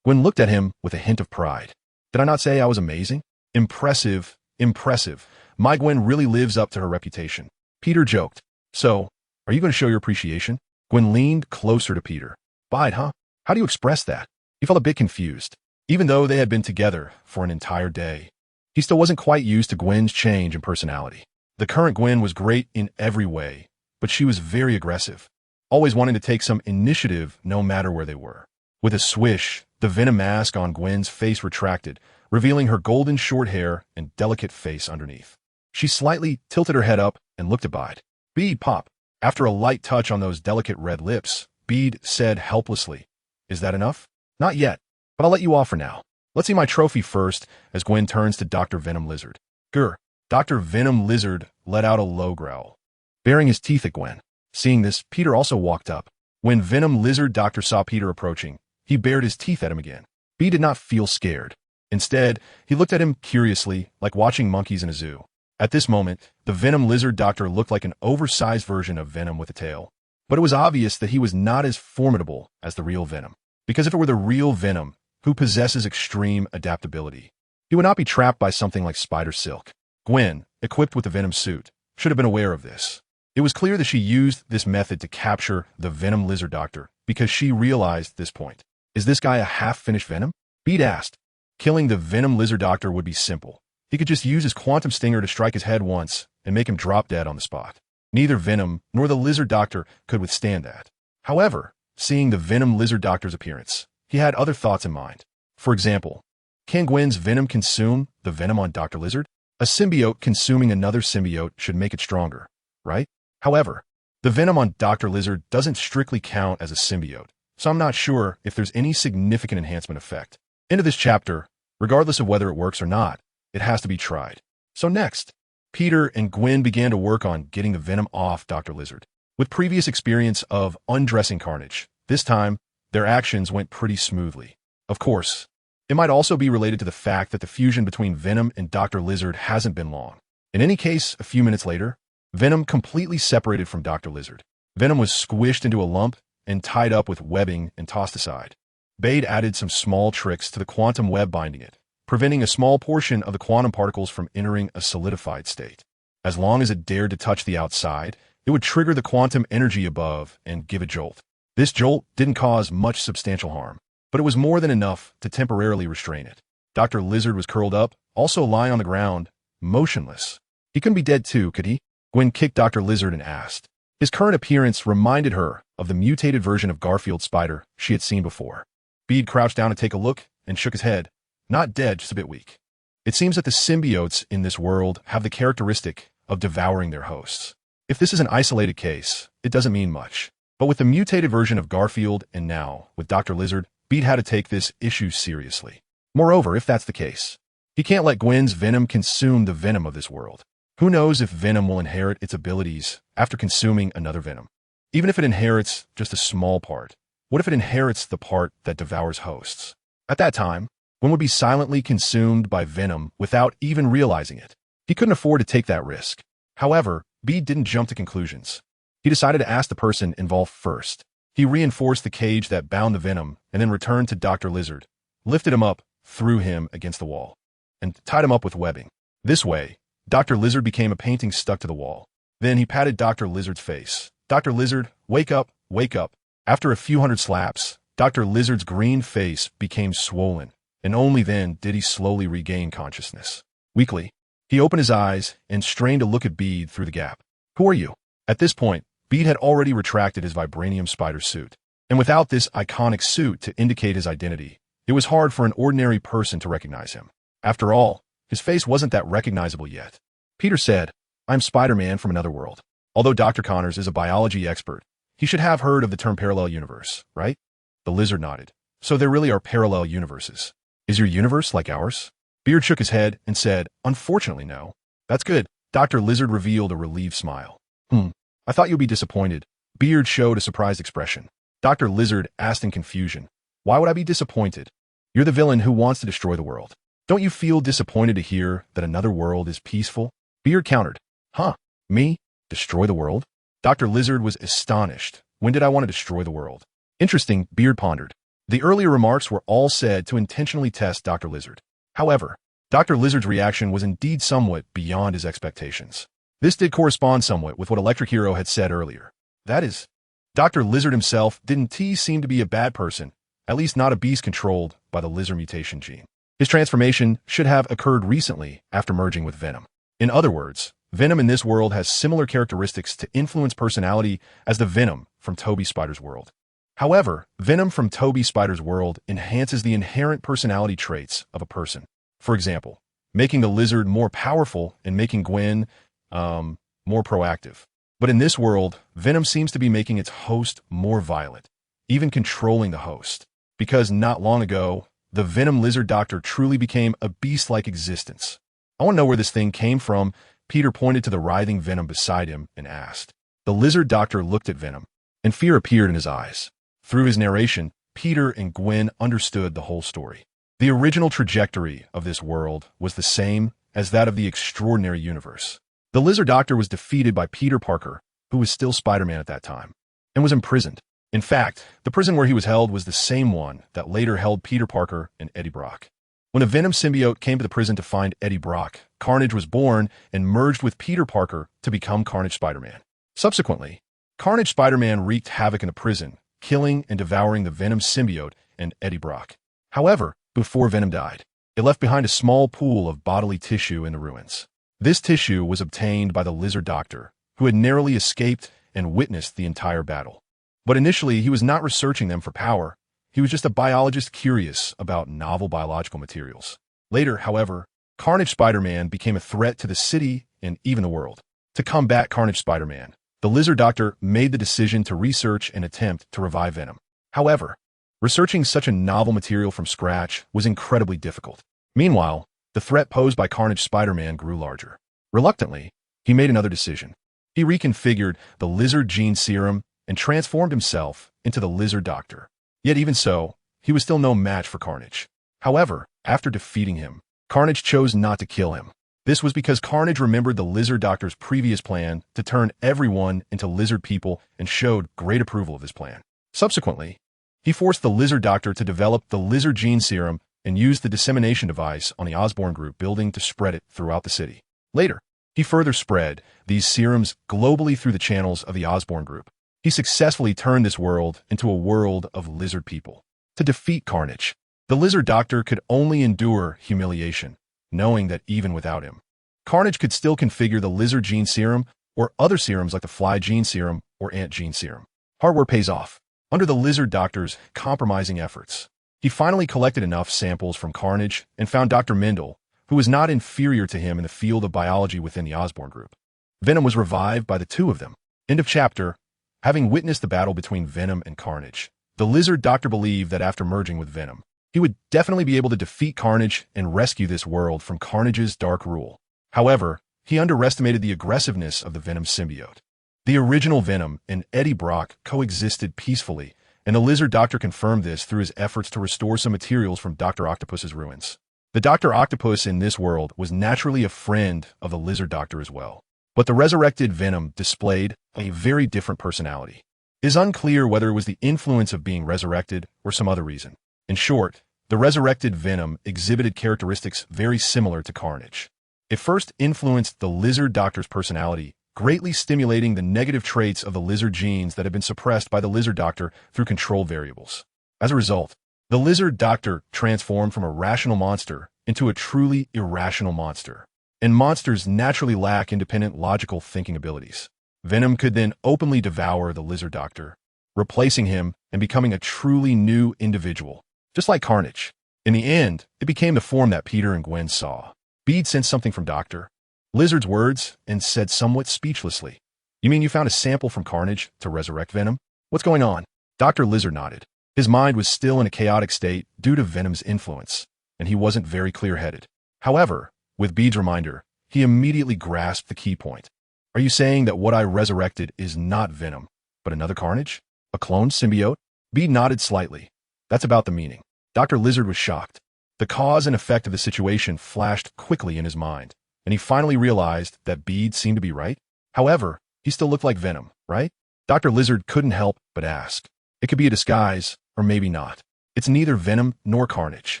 Speaker 1: Gwen looked at him with a hint of pride. Did I not say I was amazing? Impressive, impressive. My Gwen really lives up to her reputation. Peter joked. So, are you going to show your appreciation? Gwen leaned closer to Peter. Bide, huh? How do you express that? He felt a bit confused. Even though they had been together for an entire day, he still wasn't quite used to Gwen's change in personality. The current Gwen was great in every way, but she was very aggressive, always wanting to take some initiative no matter where they were. With a swish, the Venom mask on Gwen's face retracted, revealing her golden short hair and delicate face underneath. She slightly tilted her head up and looked at Bede. "Bede, Pop." After a light touch on those delicate red lips, Bede said helplessly, "Is that enough?" "Not yet, but I'll let you off for now. Let's see my trophy first," as Gwen turns to Dr. Venom Lizard. Grr. Dr. Venom Lizard let out a low growl, baring his teeth at Gwen. Seeing this, Peter also walked up. When Venom Lizard Doctor saw Peter approaching, he bared his teeth at him again. Bede did not feel scared. Instead, he looked at him curiously, like watching monkeys in a zoo. At this moment, the Venom Lizard Doctor looked like an oversized version of Venom with a tail. But it was obvious that he was not as formidable as the real Venom. Because if it were the real Venom, who possesses extreme adaptability, he would not be trapped by something like spider silk. Gwen, equipped with the Venom suit, should have been aware of this. It was clear that she used this method to capture the Venom Lizard Doctor because she realized this point. Is this guy a half-finished Venom? Bede asked. Killing the Venom Lizard Doctor would be simple. He could just use his quantum stinger to strike his head once and make him drop dead on the spot. Neither Venom nor the Lizard Doctor could withstand that. However, seeing the Venom Lizard Doctor's appearance, he had other thoughts in mind. For example, can Gwen's venom consume the venom on Dr. Lizard? A symbiote consuming another symbiote should make it stronger, right? However, the venom on Dr. Lizard doesn't strictly count as a symbiote, so I'm not sure if there's any significant enhancement effect. Into this chapter, regardless of whether it works or not, it has to be tried. So next, Peter and Gwen began to work on getting the venom off Dr. Lizard. With previous experience of undressing Carnage, this time, their actions went pretty smoothly. Of course, it might also be related to the fact that the fusion between Venom and Dr. Lizard hasn't been long. In any case, a few minutes later, Venom completely separated from Dr. Lizard. Venom was squished into a lump and tied up with webbing and tossed aside. Bede added some small tricks to the quantum web binding it, preventing a small portion of the quantum particles from entering a solidified state. As long as it dared to touch the outside, it would trigger the quantum energy above and give a jolt. This jolt didn't cause much substantial harm, but it was more than enough to temporarily restrain it. Dr. Lizard was curled up, also lying on the ground, motionless. He couldn't be dead too, could he? Gwen kicked Dr. Lizard and asked. His current appearance reminded her of the mutated version of Garfield's spider she had seen before. Bede crouched down to take a look and shook his head. Not dead, just a bit weak. It seems that the symbiotes in this world have the characteristic of devouring their hosts. If this is an isolated case, it doesn't mean much. But with the mutated version of Garfield and now with Dr. Lizard, Bede had to take this issue seriously. Moreover, if that's the case, he can't let Gwen's venom consume the venom of this world. Who knows if venom will inherit its abilities after consuming another venom? Even if it inherits just a small part, what if it inherits the part that devours hosts? At that time, Gwen would be silently consumed by venom without even realizing it. He couldn't afford to take that risk. However, Bede didn't jump to conclusions. He decided to ask the person involved first. He reinforced the cage that bound the venom and then returned to Dr. Lizard, lifted him up, threw him against the wall, and tied him up with webbing. This way, Dr. Lizard became a painting stuck to the wall. Then he patted Dr. Lizard's face. Dr. Lizard, wake up, wake up. After a few hundred slaps, Dr. Lizard's green face became swollen, and only then did he slowly regain consciousness. Weakly, he opened his eyes and strained to look at Bede through the gap. Who are you? At this point, Bede had already retracted his vibranium spider suit, and without this iconic suit to indicate his identity, it was hard for an ordinary person to recognize him. After all, his face wasn't that recognizable yet. Peter said, I'm Spider-Man from another world. Although Dr. Connors is a biology expert, he should have heard of the term parallel universe, right? The lizard nodded. So there really are parallel universes. Is your universe like ours? Beard shook his head and said, unfortunately no. That's good. Dr. Lizard revealed a relieved smile. I thought you'd be disappointed. Beard showed a surprised expression. Dr. Lizard asked in confusion, why would I be disappointed? You're the villain who wants to destroy the world. Don't you feel disappointed to hear that another world is peaceful? Beard countered. Huh? Me? Destroy the world? Dr. Lizard was astonished. When did I want to destroy the world? Interesting, Beard pondered. The earlier remarks were all said to intentionally test Dr. Lizard. However, Dr. Lizard's reaction was indeed somewhat beyond his expectations. This did correspond somewhat with what Electric Hero had said earlier. That is, Dr. Lizard himself didn't seem to be a bad person, at least not a beast controlled by the lizard mutation gene. His transformation should have occurred recently after merging with Venom. In other words, Venom in this world has similar characteristics to influence personality as the Venom from Tobey Spider's world. However, Venom from Tobey Spider's world enhances the inherent personality traits of a person. For example, making the lizard more powerful and making Gwen, more proactive. But in this world, Venom seems to be making its host more violent, even controlling the host. Because not long ago, the Venom Lizard Doctor truly became a beast-like existence. I want to know where this thing came from. Peter pointed to the writhing Venom beside him and asked. The Lizard Doctor looked at Venom, and fear appeared in his eyes. Through his narration, Peter and Gwen understood the whole story. The original trajectory of this world was the same as that of the extraordinary universe. The Lizard Doctor was defeated by Peter Parker, who was still Spider-Man at that time, and was imprisoned. In fact, the prison where he was held was the same one that later held Peter Parker and Eddie Brock. When a Venom symbiote came to the prison to find Eddie Brock, Carnage was born and merged with Peter Parker to become Carnage Spider-Man. Subsequently, Carnage Spider-Man wreaked havoc in the prison, killing and devouring the Venom symbiote and Eddie Brock. However, before Venom died, it left behind a small pool of bodily tissue in the ruins. This tissue was obtained by the Lizard Doctor, who had narrowly escaped and witnessed the entire battle. But initially, he was not researching them for power. He was just a biologist curious about novel biological materials. Later, however, Carnage Spider-Man became a threat to the city and even the world. To combat Carnage Spider-Man, the Lizard Doctor made the decision to research and attempt to revive Venom. However, researching such a novel material from scratch was incredibly difficult. Meanwhile, the threat posed by Carnage Spider-Man grew larger. Reluctantly, he made another decision. He reconfigured the Lizard Gene Serum and transformed himself into the Lizard Doctor. Yet even so, he was still no match for Carnage. However, after defeating him, Carnage chose not to kill him. This was because Carnage remembered the Lizard Doctor's previous plan to turn everyone into lizard people and showed great approval of his plan. Subsequently, he forced the Lizard Doctor to develop the Lizard Gene Serum and used the dissemination device on the Osborn Group building to spread it throughout the city. Later, he further spread these serums globally through the channels of the Osborn Group. He successfully turned this world into a world of lizard people. To defeat Carnage, the Lizard Doctor could only endure humiliation, knowing that even without him, Carnage could still configure the Lizard Gene Serum or other serums like the Fly Gene Serum or Ant Gene Serum. Hard work pays off. Under the Lizard Doctor's compromising efforts, he finally collected enough samples from Carnage and found Dr. Mendel, who was not inferior to him in the field of biology within the Osborn Group. Venom was revived by the two of them. End of chapter. Having witnessed the battle between Venom and Carnage, the Lizard Doctor believed that after merging with Venom, he would definitely be able to defeat Carnage and rescue this world from Carnage's dark rule. However, he underestimated the aggressiveness of the Venom symbiote. The original Venom and Eddie Brock coexisted peacefully, and the Lizard Doctor confirmed this through his efforts to restore some materials from Dr. Octopus's ruins. The Dr. Octopus in this world was naturally a friend of the Lizard Doctor as well. But the resurrected Venom displayed a very different personality. It is unclear whether it was the influence of being resurrected or some other reason. In short, the resurrected Venom exhibited characteristics very similar to Carnage. It first influenced the Lizard Doctor's personality, greatly stimulating the negative traits of the lizard genes that had been suppressed by the Lizard Doctor through controlled variables. As a result, the Lizard Doctor transformed from a rational monster into a truly irrational monster. And monsters naturally lack independent logical thinking abilities. Venom could then openly devour the Lizard Doctor, replacing him and becoming a truly new individual, just like Carnage. In the end, it became the form that Peter and Gwen saw. Bede sensed something from Dr. Lizard's words and said somewhat speechlessly, "You mean you found a sample from Carnage to resurrect Venom? What's going on?" Dr. Lizard nodded. His mind was still in a chaotic state due to Venom's influence, and he wasn't very clear-headed. However, with Bede's reminder, he immediately grasped the key point. "Are you saying that what I resurrected is not Venom, but another Carnage? A cloned symbiote?" Bede nodded slightly. "That's about the meaning." Dr. Lizard was shocked. The cause and effect of the situation flashed quickly in his mind, and he finally realized that Bede seemed to be right. However, he still looked like Venom, right? Dr. Lizard couldn't help but ask. It could be a disguise, or maybe not. It's neither Venom nor Carnage.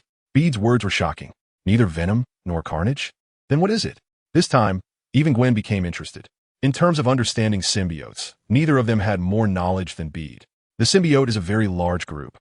Speaker 1: Bede's words were shocking. Neither Venom nor Carnage? Then what is it? This time, even Gwen became interested. In terms of understanding symbiotes, neither of them had more knowledge than Bede. The symbiote is a very large group,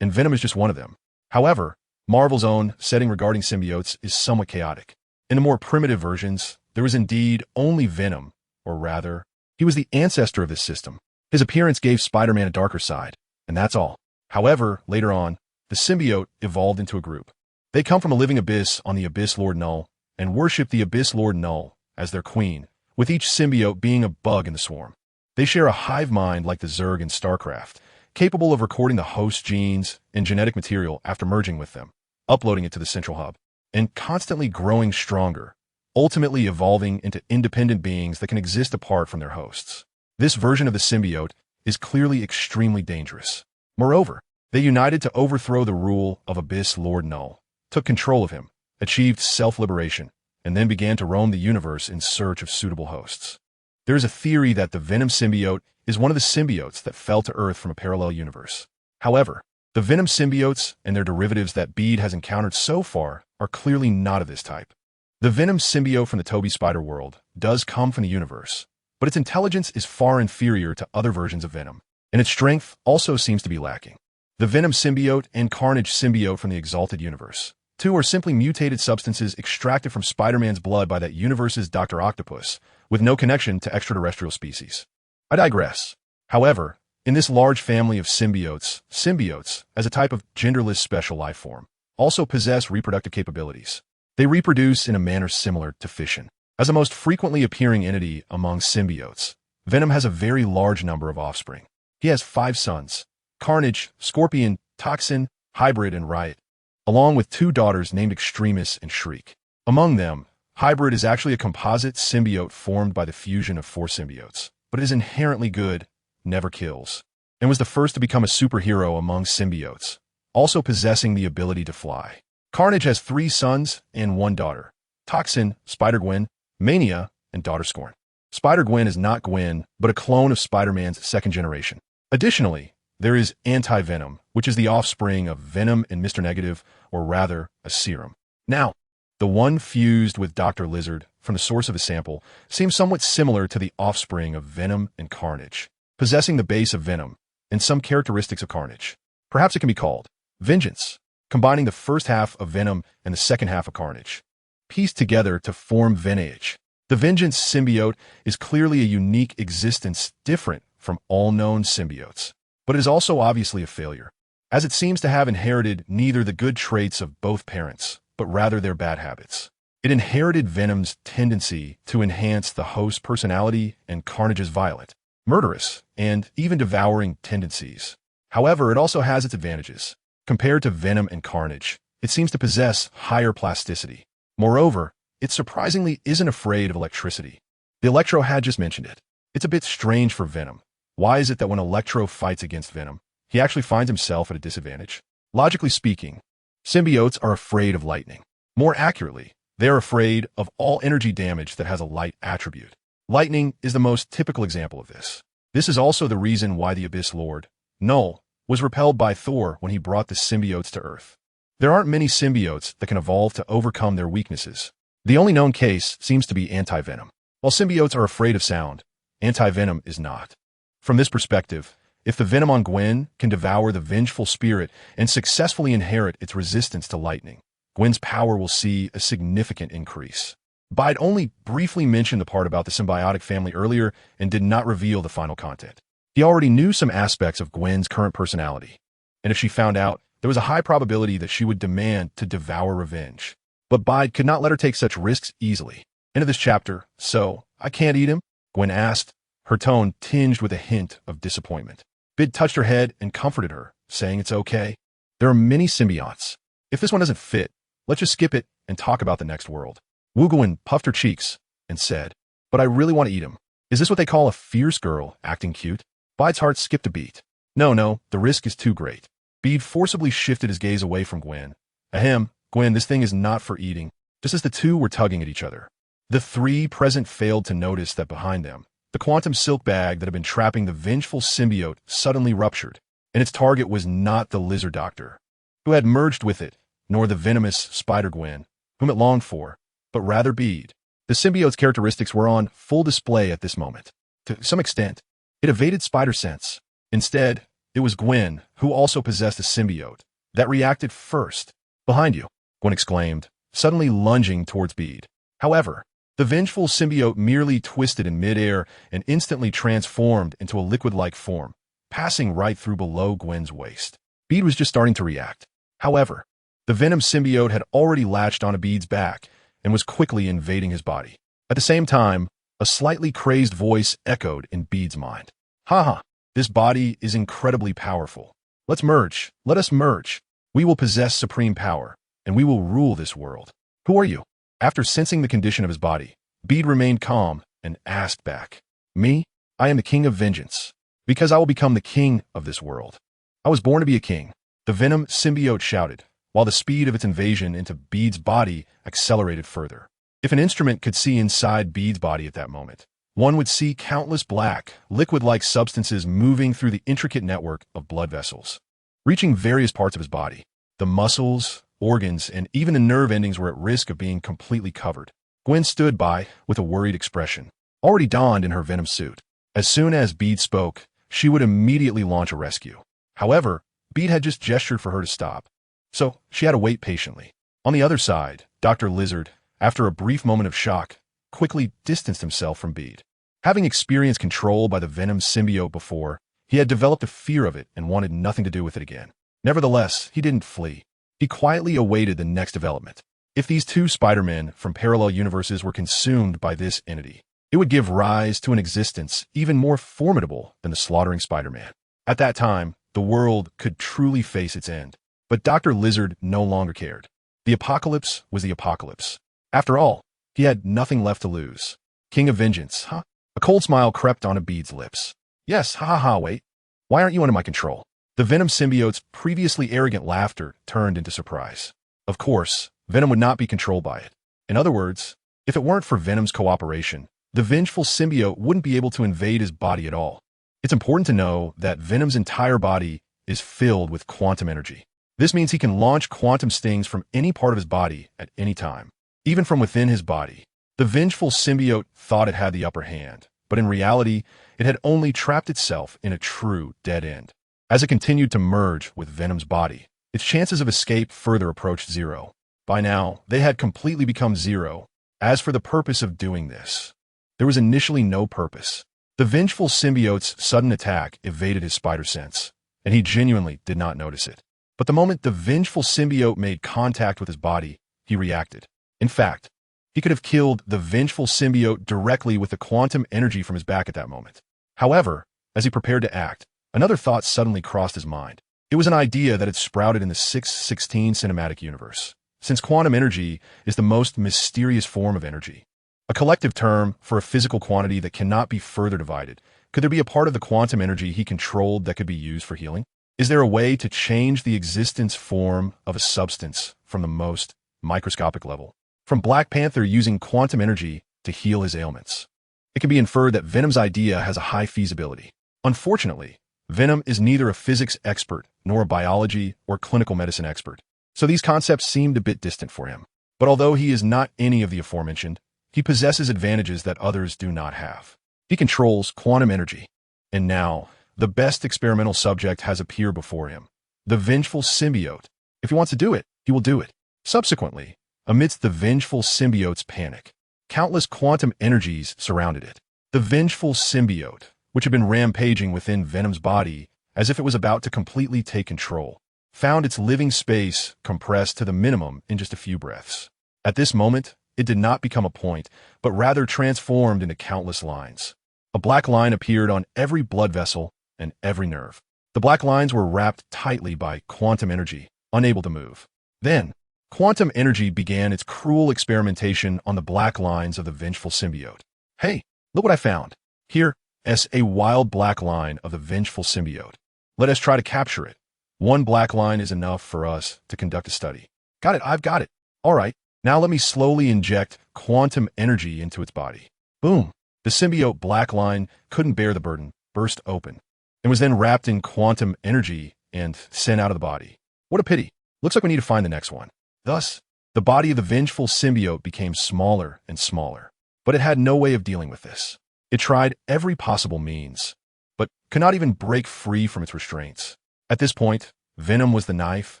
Speaker 1: and Venom is just one of them. However, Marvel's own setting regarding symbiotes is somewhat chaotic. In the more primitive versions, there was indeed only Venom, or rather, he was the ancestor of this system. His appearance gave Spider-Man a darker side, and that's all. However, later on, the symbiote evolved into a group. They come from a living abyss on the Abyss Lord Null, and worship the Abyss Lord Null as their queen, with each symbiote being a bug in the swarm. They share a hive mind like the Zerg in StarCraft, capable of recording the host genes and genetic material after merging with them, uploading it to the central hub, and constantly growing stronger, ultimately evolving into independent beings that can exist apart from their hosts. This version of the symbiote is clearly extremely dangerous. Moreover, they united to overthrow the rule of Abyss Lord Null, took control of him, achieved self-liberation, and then began to roam the universe in search of suitable hosts. There is a theory that the Venom symbiote is one of the symbiotes that fell to Earth from a parallel universe. However, the Venom symbiotes and their derivatives that Bede has encountered so far are clearly not of this type. The Venom symbiote from the Toby Spider world does come from the universe, but its intelligence is far inferior to other versions of Venom, and its strength also seems to be lacking. The Venom symbiote and Carnage symbiote from the Exalted universe. Two are simply mutated substances extracted from Spider-Man's blood by that universe's Dr. Octopus, with no connection to extraterrestrial species. I digress. However, in this large family of symbiotes, as a type of genderless special life form, also possess reproductive capabilities. They reproduce in a manner similar to fission. As a most frequently appearing entity among symbiotes, Venom has a very large number of offspring. He has 5 sons: Carnage, Scorpion, Toxin, Hybrid, and Riot, along with 2 daughters named Extremis and Shriek. Among them, Hybrid is actually a composite symbiote formed by the fusion of 4 symbiotes, but it is inherently good, never kills, and was the first to become a superhero among symbiotes, also possessing the ability to fly. Carnage has 3 sons and 1 daughter: Toxin, Spider-Gwen, Mania, and Daughter Scorn. Spider-Gwen is not Gwen, but a clone of Spider-Man's second generation. Additionally, there is Anti-Venom, which is the offspring of Venom and Mr. Negative, or rather, a serum. Now, the one fused with Dr. Lizard from the source of a sample seems somewhat similar to the offspring of Venom and Carnage, possessing the base of Venom and some characteristics of Carnage. Perhaps it can be called Vengeance, combining the first half of Venom and the second half of Carnage, pieced together to form Venage. The Vengeance symbiote is clearly a unique existence different from all known symbiotes, but it is also obviously a failure, as it seems to have inherited neither the good traits of both parents, but rather their bad habits. It inherited Venom's tendency to enhance the host's personality and Carnage's violent, murderous, and even devouring tendencies. However, it also has its advantages. Compared to Venom and Carnage, it seems to possess higher plasticity. Moreover, it surprisingly isn't afraid of electricity. The Electro had just mentioned it. It's a bit strange for Venom. Why is it that when Electro fights against Venom, he actually finds himself at a disadvantage? Logically speaking, symbiotes are afraid of lightning. More accurately, they are afraid of all energy damage that has a light attribute. Lightning is the most typical example of this. This is also the reason why the Abyss Lord, Null, was repelled by Thor when he brought the symbiotes to Earth. There aren't many symbiotes that can evolve to overcome their weaknesses. The only known case seems to be Anti-Venom. While symbiotes are afraid of sound, Anti-Venom is not. From this perspective, if the Venom on Gwen can devour the vengeful spirit and successfully inherit its resistance to lightning, Gwen's power will see a significant increase. Bide only briefly mentioned the part about the symbiotic family earlier and did not reveal the final content. He already knew some aspects of Gwen's current personality, and if she found out, there was a high probability that she would demand to devour revenge. But Bide could not let her take such risks easily. End of this chapter. So, I can't eat him? Gwen asked, her tone tinged with a hint of disappointment. Bide touched her head and comforted her, saying it's okay. There are many symbionts. If this one doesn't fit, let's just skip it and talk about the next world. Wugwin puffed her cheeks and said, but I really want to eat him. Is this what they call a fierce girl acting cute? Bide's heart skipped a beat. No, the risk is too great. Bede forcibly shifted his gaze away from Gwen. Ahem, Gwen, this thing is not for eating. Just as the two were tugging at each other, the 3 present failed to notice that behind them, the quantum silk bag that had been trapping the vengeful symbiote suddenly ruptured, and its target was not the lizard doctor, who had merged with it, nor the venomous Spider-Gwen, whom it longed for, but rather Bede. The symbiote's characteristics were on full display at this moment. To some extent, it evaded spider sense. Instead, it was Gwen, who also possessed a symbiote, that reacted first. Behind you, Gwen exclaimed, suddenly lunging towards Bede. However, the vengeful symbiote merely twisted in midair and instantly transformed into a liquid-like form, passing right through below Gwen's waist. Bede was just starting to react. However, the venom symbiote had already latched onto Bede's back and was quickly invading his body. At the same time, a slightly crazed voice echoed in Bede's mind. Haha, this body is incredibly powerful. Let's merge. Let us merge. We will possess supreme power, and we will rule this world. Who are you? After sensing the condition of his body, Bede remained calm and asked back. Me? I am the king of vengeance, because I will become the king of this world. I was born to be a king, the venom symbiote shouted, while the speed of its invasion into Bede's body accelerated further. If an instrument could see inside Bede's body at that moment, one would see countless black, liquid-like substances moving through the intricate network of blood vessels, reaching various parts of his body. The muscles, organs, and even the nerve endings were at risk of being completely covered. Gwen stood by with a worried expression, already donned in her venom suit. As soon as Bede spoke, she would immediately launch a rescue. However, Bede had just gestured for her to stop, so she had to wait patiently. On the other side, Dr. Lizard, after a brief moment of shock, quickly distanced himself from Bede. Having experienced control by the venom symbiote before, he had developed a fear of it and wanted nothing to do with it again. Nevertheless, he didn't flee. He quietly awaited the next development. If these two Spider-Men from parallel universes were consumed by this entity, it would give rise to an existence even more formidable than the slaughtering Spider-Man. At that time, the world could truly face its end. But Dr. Lizard no longer cared. The apocalypse was the apocalypse. After all, he had nothing left to lose. King of Vengeance, huh? A cold smile crept onto Bede's lips. Yes, wait. Why aren't you under my control? The Venom symbiote's previously arrogant laughter turned into surprise. Of course, Venom would not be controlled by it. In other words, if it weren't for Venom's cooperation, the vengeful symbiote wouldn't be able to invade his body at all. It's important to know that Venom's entire body is filled with quantum energy. This means he can launch quantum stings from any part of his body at any time, even from within his body. The vengeful symbiote thought it had the upper hand, but in reality, it had only trapped itself in a true dead end. As it continued to merge with Venom's body, its chances of escape further approached zero. By now, they had completely become zero. As for the purpose of doing this, there was initially no purpose. The vengeful symbiote's sudden attack evaded his spider sense, and he genuinely did not notice it. But the moment the vengeful symbiote made contact with his body, he reacted. In fact, he could have killed the vengeful symbiote directly with the quantum energy from his back at that moment. However, as he prepared to act, another thought suddenly crossed his mind. It was an idea that had sprouted in the 616 cinematic universe. Since quantum energy is the most mysterious form of energy, a collective term for a physical quantity that cannot be further divided, could there be a part of the quantum energy he controlled that could be used for healing? Is there a way to change the existence form of a substance from the most microscopic level? From Black Panther using quantum energy to heal his ailments, it can be inferred that Venom's idea has a high feasibility. Unfortunately, Venom is neither a physics expert nor a biology or clinical medicine expert, so these concepts seemed a bit distant for him. But although he is not any of the aforementioned, he possesses advantages that others do not have. He controls quantum energy. And now, the best experimental subject has appeared before him, the vengeful symbiote. If he wants to do it, he will do it. Subsequently, amidst the vengeful symbiote's panic, countless quantum energies surrounded it. The vengeful symbiote, which had been rampaging within Venom's body as if it was about to completely take control, found its living space compressed to the minimum in just a few breaths. At this moment, it did not become a point, but rather transformed into countless lines. A black line appeared on every blood vessel and every nerve. The black lines were wrapped tightly by quantum energy, unable to move. Then, quantum energy began its cruel experimentation on the black lines of the vengeful symbiote. Hey, look what I found. Here is a wild black line of the vengeful symbiote. Let us try to capture it. One black line is enough for us to conduct a study. Got it, I've got it. All right. Now let me slowly inject quantum energy into its body. Boom. The symbiote black line couldn't bear the burden, burst open, and was then wrapped in quantum energy and sent out of the body. What a pity. Looks like we need to find the next one. Thus, the body of the vengeful symbiote became smaller and smaller, but it had no way of dealing with this. It tried every possible means, but could not even break free from its restraints. At this point, Venom was the knife,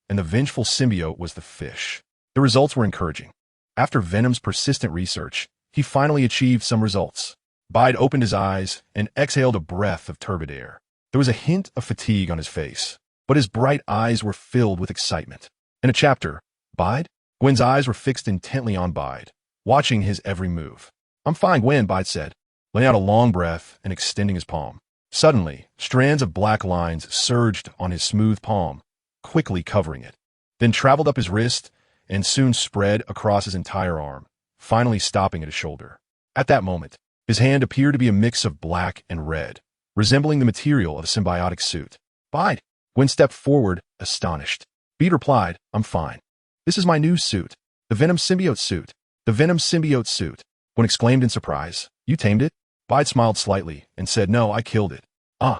Speaker 1: and the vengeful symbiote was the fish. The results were encouraging. After Venom's persistent research, he finally achieved some results. Bide opened his eyes and exhaled a breath of turbid air. There was a hint of fatigue on his face, but his bright eyes were filled with excitement. In a chapter, Bide? Gwen's eyes were fixed intently on Bide, watching his every move. I'm fine, Gwen, Bide said, letting out a long breath and extending his palm. Suddenly, strands of black lines surged on his smooth palm, quickly covering it, then traveled up his wrist and soon spread across his entire arm, finally stopping at his shoulder. At that moment, his hand appeared to be a mix of black and red, resembling the material of a symbiotic suit. Bide. Gwen stepped forward, astonished. Bede replied, I'm fine. This is my new suit, the Venom symbiote suit. The Venom symbiote suit. When exclaimed in surprise, "You tamed it?" Bide smiled slightly and said, "No, I killed it." "Ah."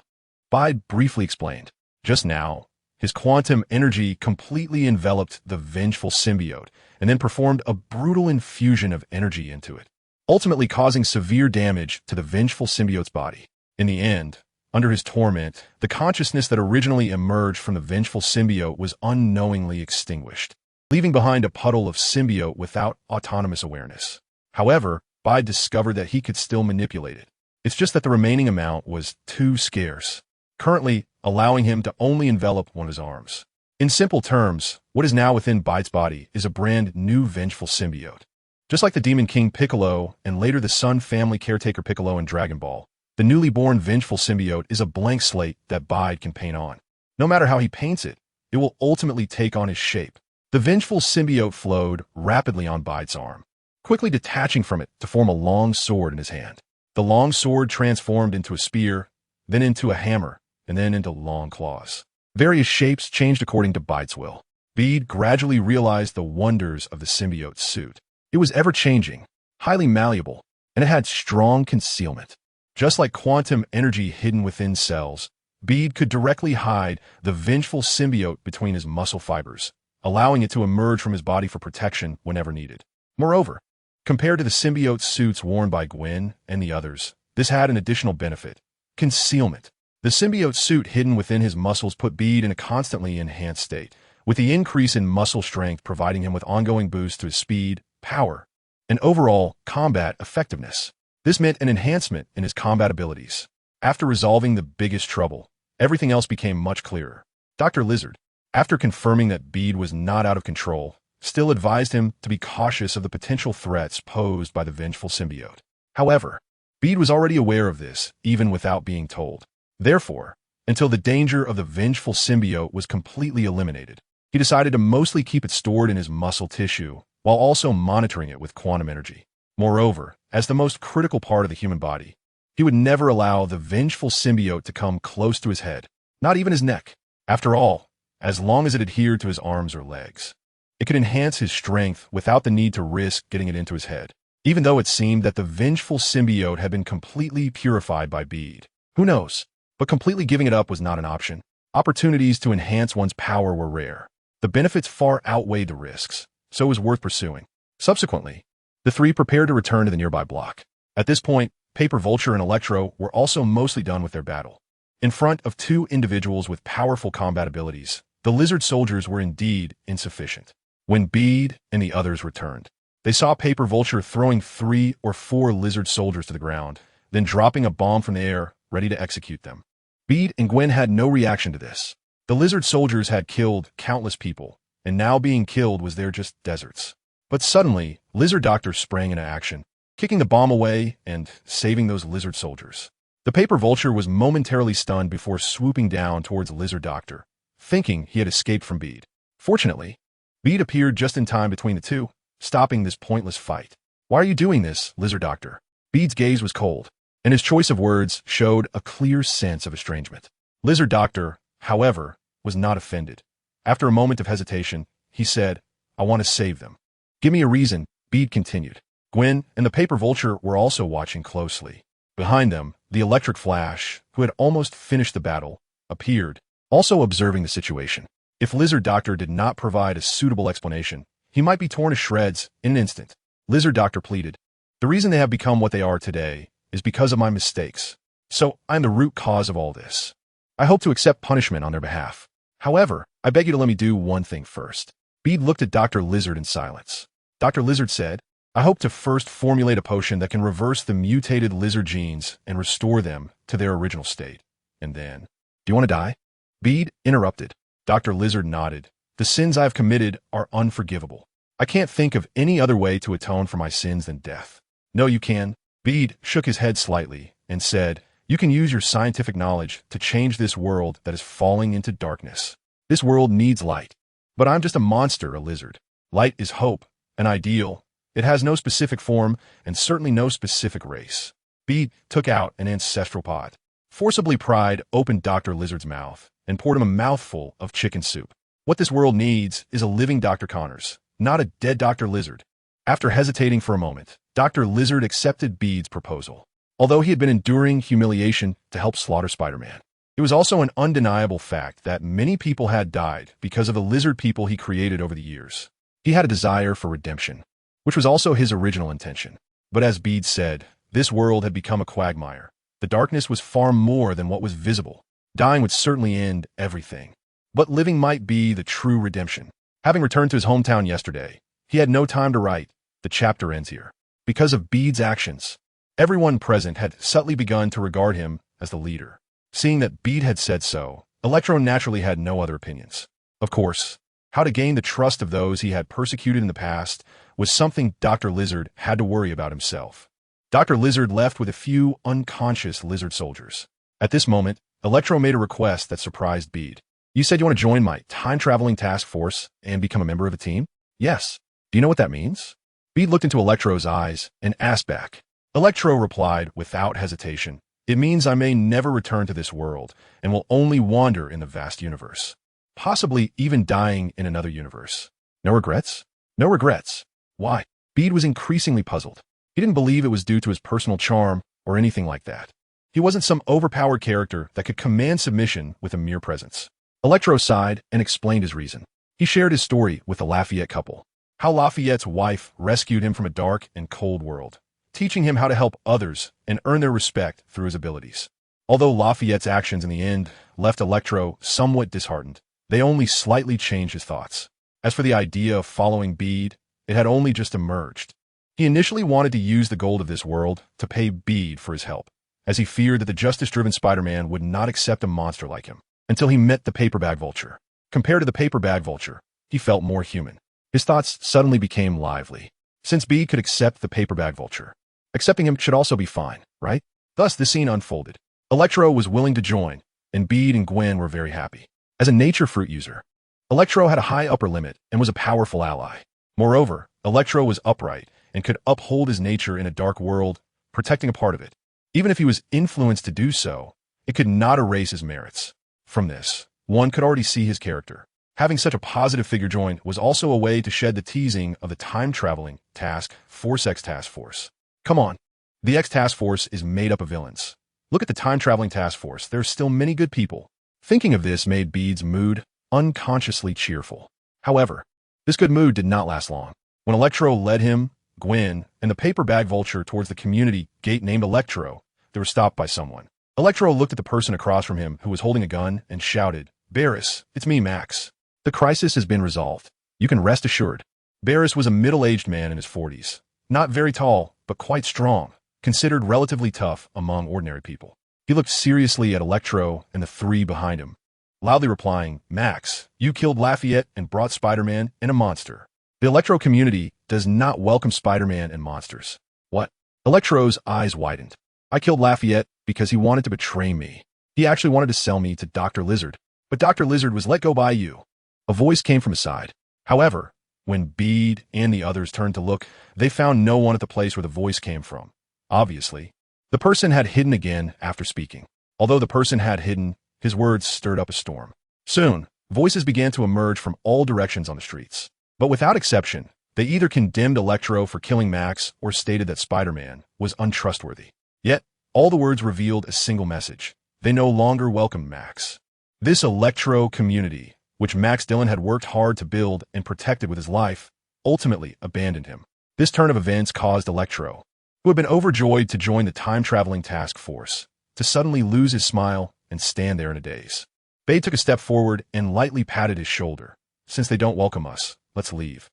Speaker 1: Bide briefly explained. Just now, his quantum energy completely enveloped the vengeful symbiote and then performed a brutal infusion of energy into it, ultimately causing severe damage to the vengeful symbiote's body. In the end, under his torment, the consciousness that originally emerged from the vengeful symbiote was unknowingly extinguished, leaving behind a puddle of symbiote without autonomous awareness. However, Bide discovered that he could still manipulate it. It's just that the remaining amount was too scarce, currently allowing him to only envelop one of his arms. In simple terms, what is now within Bide's body is a brand new vengeful symbiote. Just like the Demon King Piccolo and later the Sun Family Caretaker Piccolo in Dragon Ball, the newly born vengeful symbiote is a blank slate that Bide can paint on. No matter how he paints it, it will ultimately take on his shape. The vengeful symbiote flowed rapidly on Bide's arm, quickly detaching from it to form a long sword in his hand. The long sword transformed into a spear, then into a hammer, and then into long claws. Various shapes changed according to Bide's will. Bede gradually realized the wonders of the symbiote's suit. It was ever-changing, highly malleable, and it had strong concealment. Just like quantum energy hidden within cells, Bede could directly hide the vengeful symbiote between his muscle fibers, allowing it to emerge from his body for protection whenever needed. Moreover, compared to the symbiote suits worn by Gwen and the others, this had an additional benefit: concealment. The symbiote suit hidden within his muscles put Bede in a constantly enhanced state, with the increase in muscle strength providing him with ongoing boosts to his speed, power, and overall combat effectiveness. This meant an enhancement in his combat abilities. After resolving the biggest trouble, everything else became much clearer. Dr. Lizard, after confirming that Bede was not out of control, still advised him to be cautious of the potential threats posed by the vengeful symbiote. However, Bede was already aware of this, even without being told. Therefore, until the danger of the vengeful symbiote was completely eliminated, he decided to mostly keep it stored in his muscle tissue, while also monitoring it with quantum energy. Moreover, as the most critical part of the human body, he would never allow the vengeful symbiote to come close to his head, not even his neck. After all, as long as it adhered to his arms or legs, it could enhance his strength without the need to risk getting it into his head, even though it seemed that the vengeful symbiote had been completely purified by Bede. Who knows? But completely giving it up was not an option. Opportunities to enhance one's power were rare. The benefits far outweighed the risks, so it was worth pursuing. Subsequently, the three prepared to return to the nearby block. At this point, Paper Vulture and Electro were also mostly done with their battle. In front of two individuals with powerful combat abilities, the lizard soldiers were indeed insufficient. When Bede and the others returned, they saw Paper Vulture throwing 3 or 4 lizard soldiers to the ground, then dropping a bomb from the air, ready to execute them. Bede and Gwen had no reaction to this. The lizard soldiers had killed countless people, and now being killed was there just deserts. But suddenly, Lizard Doctor sprang into action, kicking the bomb away and saving those lizard soldiers. The Paper Vulture was momentarily stunned before swooping down towards Lizard Doctor, thinking he had escaped from Bede. Fortunately, Bede appeared just in time between the two, stopping this pointless fight. "Why are you doing this, Lizard Doctor?" Bede's gaze was cold, and his choice of words showed a clear sense of estrangement. Lizard Doctor, however, was not offended. After a moment of hesitation, he said, "I want to save them." "Give me a reason," Bede continued. Gwen and the Paper Vulture were also watching closely. Behind them, the Electric Flash, who had almost finished the battle, appeared, also observing the situation. If Lizard Doctor did not provide a suitable explanation, he might be torn to shreds in an instant. Lizard Doctor pleaded, "The reason they have become what they are today is because of my mistakes. So I'm the root cause of all this. I hope to accept punishment on their behalf. However, I beg you to let me do one thing first." Bede looked at Dr. Lizard in silence. Dr. Lizard said, "I hope to first formulate a potion that can reverse the mutated lizard genes and restore them to their original state. And then, do you want to die?" Bede interrupted. Dr. Lizard nodded. "The sins I have committed are unforgivable. I can't think of any other way to atone for my sins than death." "No, you can." Bede shook his head slightly and said, "You can use your scientific knowledge to change this world that is falling into darkness. This world needs light. But I'm just a monster, a lizard. Light is hope, an ideal. It has no specific form and certainly no specific race." Bede took out an ancestral pot. Forcibly Pride opened Dr. Lizard's mouth and poured him a mouthful of chicken soup. "What this world needs is a living Dr. Connors, not a dead Dr. Lizard." After hesitating for a moment, Dr. Lizard accepted Bede's proposal. Although he had been enduring humiliation to help slaughter Spider-Man, it was also an undeniable fact that many people had died because of the lizard people he created over the years. He had a desire for redemption, which was also his original intention. But as Bede said, this world had become a quagmire. The darkness was far more than what was visible. Dying would certainly end everything. But living might be the true redemption. Having returned to his hometown yesterday, he had no time to write. The chapter ends here. Because of Bede's actions, everyone present had subtly begun to regard him as the leader. Seeing that Bede had said so, Electro naturally had no other opinions. Of course, how to gain the trust of those he had persecuted in the past was something Dr. Lizard had to worry about himself. Dr. Lizard left with a few unconscious lizard soldiers. At this moment, Electro made a request that surprised Bede. You said you want to join my time-traveling task force and become a member of the team? Yes. Do you know what that means? Bede looked into Electro's eyes and asked back. Electro replied without hesitation. It means I may never return to this world and will only wander in the vast universe. Possibly even dying in another universe. No regrets? No regrets. Why? Bede was increasingly puzzled. He didn't believe it was due to his personal charm or anything like that. He wasn't some overpowered character that could command submission with a mere presence. Electro sighed and explained his reason. He shared his story with the Lafayette couple. How Lafayette's wife rescued him from a dark and cold world, teaching him how to help others and earn their respect through his abilities. Although Lafayette's actions in the end left Electro somewhat disheartened, they only slightly changed his thoughts. As for the idea of following Bede, it had only just emerged. He initially wanted to use the gold of this world to pay Bede for his help, as he feared that the justice-driven Spider-Man would not accept a monster like him, until he met the paper-bag vulture. Compared to the paper-bag vulture, he felt more human. His thoughts suddenly became lively. Since Bede could accept the paper-bag vulture, accepting him should also be fine, right? Thus, the scene unfolded. Electro was willing to join, and Bede and Gwen were very happy. As a nature fruit user, Electro had a high upper limit and was a powerful ally. Moreover, Electro was upright and could uphold his nature in a dark world, protecting a part of it. Even if he was influenced to do so, it could not erase his merits. From this, one could already see his character. Having such a positive figure join was also a way to shed the teasing of the time-traveling Task Force X Task Force. Come on, the X Task Force is made up of villains. Look at the time-traveling task force, there are still many good people. Thinking of this made Bede's mood unconsciously cheerful. However, this good mood did not last long. When Electro led him, Gwen, and the paper bag vulture towards the community gate named Electro, they were stopped by someone. Electro looked at the person across from him who was holding a gun and shouted, Barris, it's me, Max. The crisis has been resolved. You can rest assured. Barris was a middle-aged man in his 40s. Not very tall, but quite strong, considered relatively tough among ordinary people. He looked seriously at Electro and the three behind him, loudly replying, Max, you killed Lafayette and brought Spider-Man and a monster. The Electro community does not welcome Spider-Man and monsters. What? Electro's eyes widened. I killed Lafayette because he wanted to betray me. He actually wanted to sell me to Dr. Lizard, but Dr. Lizard was let go by you. A voice came from his side. However, when Bede and the others turned to look, they found no one at the place where the voice came from. Obviously, the person had hidden again after speaking. Although the person had hidden, his words stirred up a storm. Soon, voices began to emerge from all directions on the streets. But without exception, they either condemned Electro for killing Max or stated that Spider-Man was untrustworthy. Yet, all the words revealed a single message. They no longer welcomed Max. This Electro community, which Max Dillon had worked hard to build and protected with his life, ultimately abandoned him. This turn of events caused Electro, who had been overjoyed to join the time-traveling task force, to suddenly lose his smile and stand there in a daze. Bede took a step forward and lightly patted his shoulder. Since they don't welcome us, let's leave.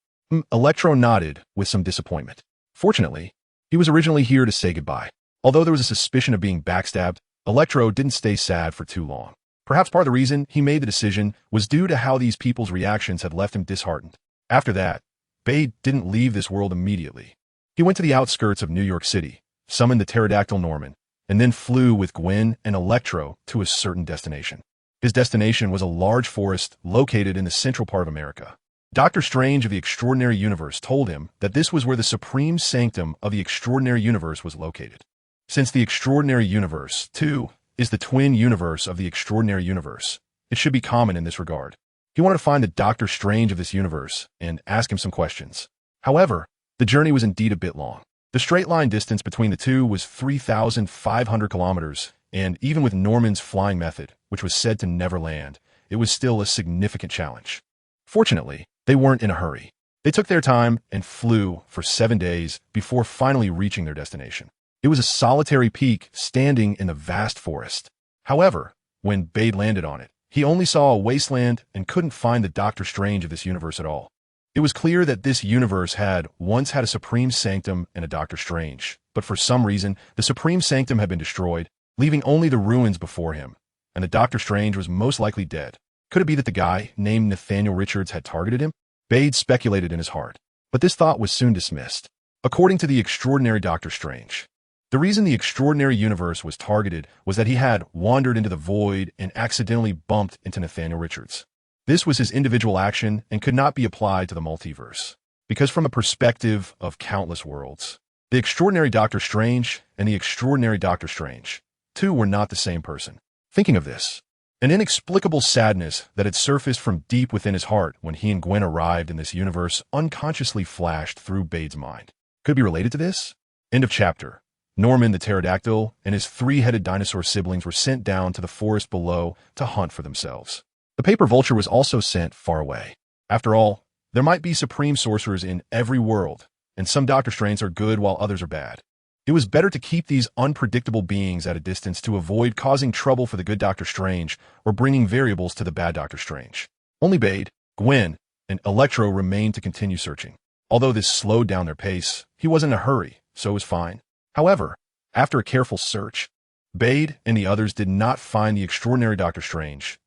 Speaker 1: Electro nodded with some disappointment. Fortunately, he was originally here to say goodbye. Although there was a suspicion of being backstabbed, Electro didn't stay sad for too long. Perhaps part of the reason he made the decision was due to how these people's reactions had left him disheartened. After that, Bede didn't leave this world immediately. He went to the outskirts of New York City, summoned the pterodactyl Norman, and then flew with Gwen and Electro to a certain destination. His destination was a large forest located in the central part of America. Dr. Strange of the Extraordinary Universe told him that this was where the supreme sanctum of the Extraordinary Universe was located. Since the Extraordinary Universe, too, is the twin universe of the Extraordinary Universe, it should be common in this regard. He wanted to find the Dr. Strange of this universe and ask him some questions. However, The journey was indeed a bit long. The straight-line distance between the two was 3,500 kilometers, and even with Norman's flying method, which was said to never land, it was still a significant challenge. Fortunately, they weren't in a hurry. They took their time and flew for 7 days before finally reaching their destination. It was a solitary peak standing in the vast forest. However, when Bade landed on it, he only saw a wasteland and couldn't find the Doctor Strange of this universe at all. It was clear that this universe had once had a Supreme Sanctum and a Doctor Strange, but for some reason, the Supreme Sanctum had been destroyed, leaving only the ruins before him, and the Doctor Strange was most likely dead. Could it be that the guy named Nathaniel Richards had targeted him? Bade speculated in his heart, but this thought was soon dismissed. According to the extraordinary Doctor Strange, the reason the extraordinary universe was targeted was that he had wandered into the void and accidentally bumped into Nathaniel Richards. This was his individual action and could not be applied to the multiverse, because from a perspective of countless worlds, the extraordinary Doctor Strange and the extraordinary Doctor Strange, two were not the same person. Thinking of this, an inexplicable sadness that had surfaced from deep within his heart when he and Gwen arrived in this universe unconsciously flashed through Bade's mind. Could it be related to this? End of chapter. Norman the pterodactyl and his 3-headed dinosaur siblings were sent down to the forest below to hunt for themselves. The paper vulture was also sent far away. After all, there might be supreme sorcerers in every world, and some Doctor Strange are good while others are bad. It was better to keep these unpredictable beings at a distance to avoid causing trouble for the good Doctor Strange or bringing variables to the bad Doctor Strange. Only Bade, Gwen, and Electro remained to continue searching. Although this slowed down their pace, he wasn't in a hurry, so it was fine. However, after a careful search, Bade and the others did not find the extraordinary Doctor Strange,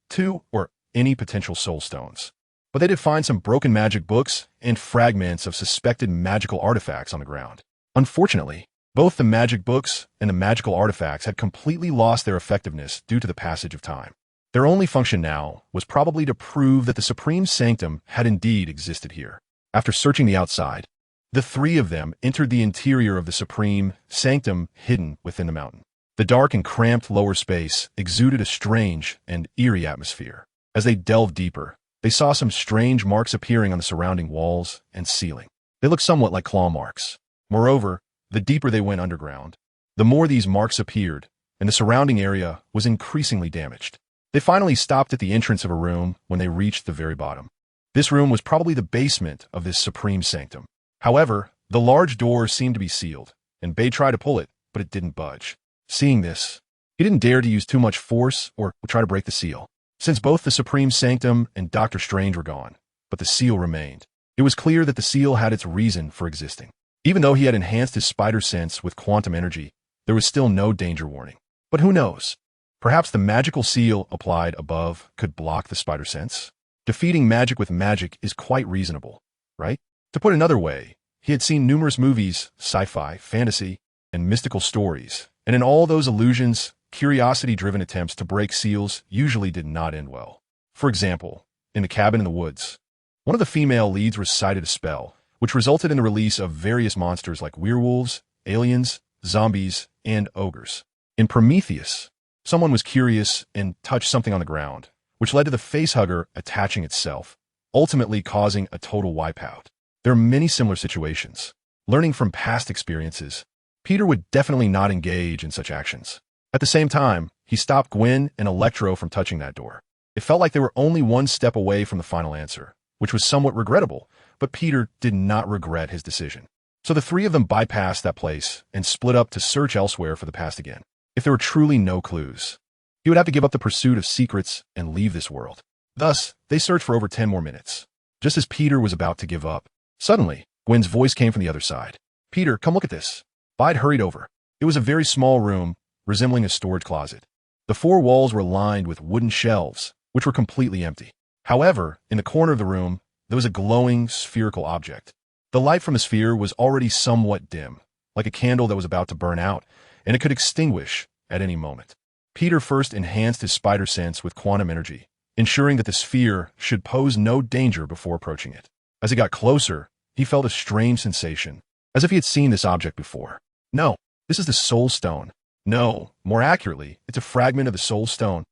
Speaker 1: or any potential soul stones. But they did find some broken magic books and fragments of suspected magical artifacts on the ground. Unfortunately, both the magic books and the magical artifacts had completely lost their effectiveness due to the passage of time. Their only function now was probably to prove that the Supreme Sanctum had indeed existed here. After searching the outside, the 3 of them entered the interior of the Supreme Sanctum hidden within the mountain. The dark and cramped lower space exuded a strange and eerie atmosphere. As they delved deeper, they saw some strange marks appearing on the surrounding walls and ceiling. They looked somewhat like claw marks. Moreover, the deeper they went underground, the more these marks appeared, and the surrounding area was increasingly damaged. They finally stopped at the entrance of a room when they reached the very bottom. This room was probably the basement of this Supreme Sanctum. However, the large door seemed to be sealed, and Bade tried to pull it, but it didn't budge. Seeing this, he didn't dare to use too much force or try to break the seal, since both the Supreme Sanctum and Doctor Strange were gone, but the seal remained. It was clear that the seal had its reason for existing. Even though he had enhanced his spider sense with quantum energy, there was still no danger warning. But who knows? Perhaps the magical seal applied above could block the spider sense? Defeating magic with magic is quite reasonable, right? To put another way, he had seen numerous movies, sci-fi, fantasy, and mystical stories, and in all those illusions, curiosity-driven attempts to break seals usually did not end well. For example, in The Cabin in the Woods, one of the female leads recited a spell, which resulted in the release of various monsters like werewolves, aliens, zombies, and ogres. In Prometheus, someone was curious and touched something on the ground, which led to the facehugger attaching itself, ultimately causing a total wipeout. There are many similar situations. Learning from past experiences, Peter would definitely not engage in such actions. At the same time, he stopped Gwen and Electro from touching that door. It felt like they were only one step away from the final answer, which was somewhat regrettable, but Peter did not regret his decision. So the 3 of them bypassed that place and split up to search elsewhere for the past again. If there were truly no clues, he would have to give up the pursuit of secrets and leave this world. Thus, they searched for over 10 more minutes. Just as Peter was about to give up, suddenly, Gwen's voice came from the other side. "Peter, come look at this." Bide hurried over. It was a very small room, resembling a storage closet. The 4 walls were lined with wooden shelves, which were completely empty. However, in the corner of the room, there was a glowing, spherical object. The light from the sphere was already somewhat dim, like a candle that was about to burn out, and it could extinguish at any moment. Peter first enhanced his spider sense with quantum energy, ensuring that the sphere should pose no danger before approaching it. As he got closer, he felt a strange sensation, as if he had seen this object before. No, this is the Soul Stone. No, more accurately, it's a fragment of the Soul Stone.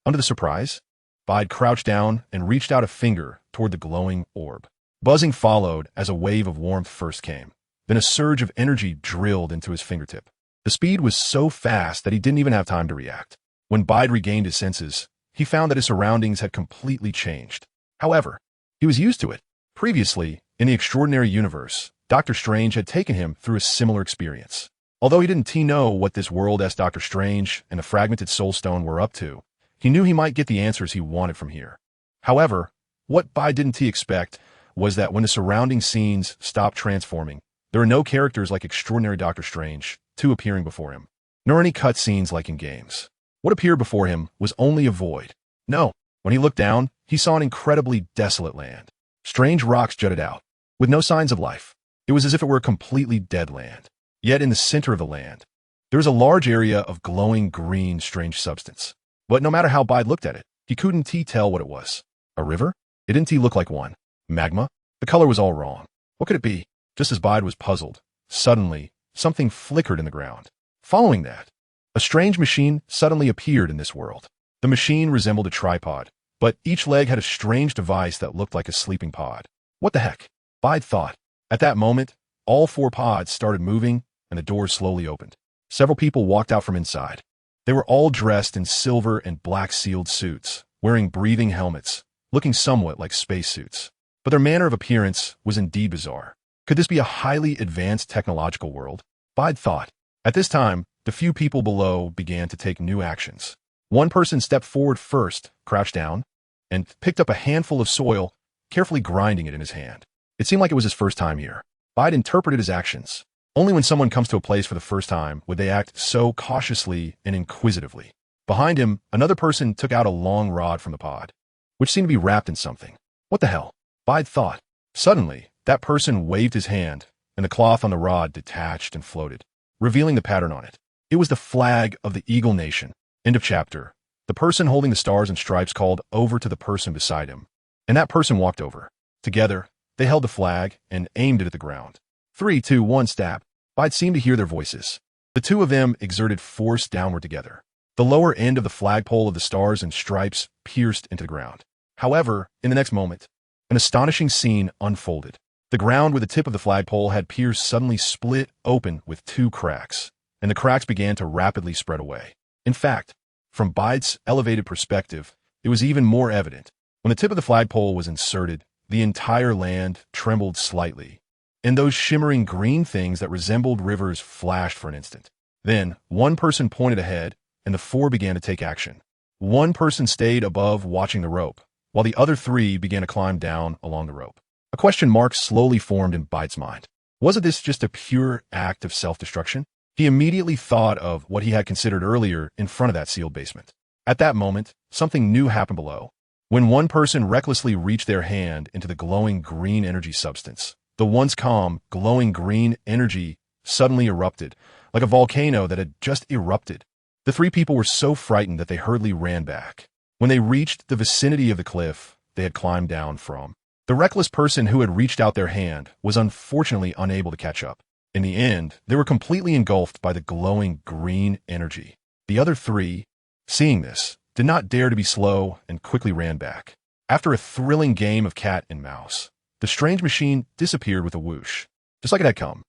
Speaker 1: Under the surprise, Bide crouched down and reached out a finger toward the glowing orb. Buzzing followed as a wave of warmth first came, Then a surge of energy drilled into his fingertip. The speed was so fast that he didn't even have time to react. When Bide regained his senses, he found that his surroundings had completely changed. However, he was used to it. Previously, in the extraordinary universe, Doctor Strange had taken him through a similar experience. Although he didn't know what this world as Doctor Strange and the fragmented Soul Stone were up to, he knew he might get the answers he wanted from here. However, what Bide didn't expect was that when the surrounding scenes stopped transforming, there were no characters like extraordinary Doctor Strange, appearing before him, nor any cutscenes like in games. What appeared before him was only a void. No, when he looked down, he saw an incredibly desolate land. Strange rocks jutted out, with no signs of life. It was as if it were a completely dead land. Yet in the center of the land, there was a large area of glowing green strange substance. But no matter how Bide looked at it, he couldn't tell what it was. A river? It didn't look like one. Magma? The color was all wrong. What could it be? Just as Bide was puzzled, suddenly, something flickered in the ground. Following that, a strange machine suddenly appeared in this world. The machine resembled a tripod, but each leg had a strange device that looked like a sleeping pod. What the heck? Bide thought. At that moment, all 4 pods started moving, and the doors slowly opened. Several people walked out from inside. They were all dressed in silver and black sealed suits, wearing breathing helmets, looking somewhat like spacesuits. But their manner of appearance was indeed bizarre. Could this be a highly advanced technological world? Bide thought. At this time, the few people below began to take new actions. One person stepped forward first, crouched down, and picked up a handful of soil, carefully grinding it in his hand. It seemed like it was his first time here. Bide interpreted his actions. Only when someone comes to a place for the first time would they act so cautiously and inquisitively. Behind him, another person took out a long rod from the pod, which seemed to be wrapped in something. What the hell? Bide thought. Suddenly, that person waved his hand, and the cloth on the rod detached and floated, revealing the pattern on it. It was the flag of the Eagle Nation. End of chapter. The person holding the stars and stripes called over to the person beside him, and that person walked over. Together, they held the flag and aimed it at the ground. 3, 2, 1, stab. Bide seemed to hear their voices. The two of them exerted force downward together. The lower end of the flagpole of the stars and stripes pierced into the ground. However, in the next moment, an astonishing scene unfolded. The ground where the tip of the flagpole had pierced suddenly split open with 2 cracks, and the cracks began to rapidly spread away. In fact, from Bide's elevated perspective, it was even more evident. When the tip of the flagpole was inserted, the entire land trembled slightly, and those shimmering green things that resembled rivers flashed for an instant. Then, one person pointed ahead, and the 4 began to take action. One person stayed above watching the rope, while the other 3 began to climb down along the rope. A question mark slowly formed in Bide's mind. Wasn't this just a pure act of self-destruction? He immediately thought of what he had considered earlier in front of that sealed basement. At that moment, something new happened below. When one person recklessly reached their hand into the glowing green energy substance, the once calm, glowing green energy suddenly erupted, like a volcano that had just erupted. The 3 people were so frightened that they hurriedly ran back. When they reached the vicinity of the cliff they had climbed down from, the reckless person who had reached out their hand was unfortunately unable to catch up. In the end, they were completely engulfed by the glowing green energy. The other 3, seeing this, did not dare to be slow and quickly ran back. After a thrilling game of cat and mouse, the strange machine disappeared with a whoosh, just like it had come.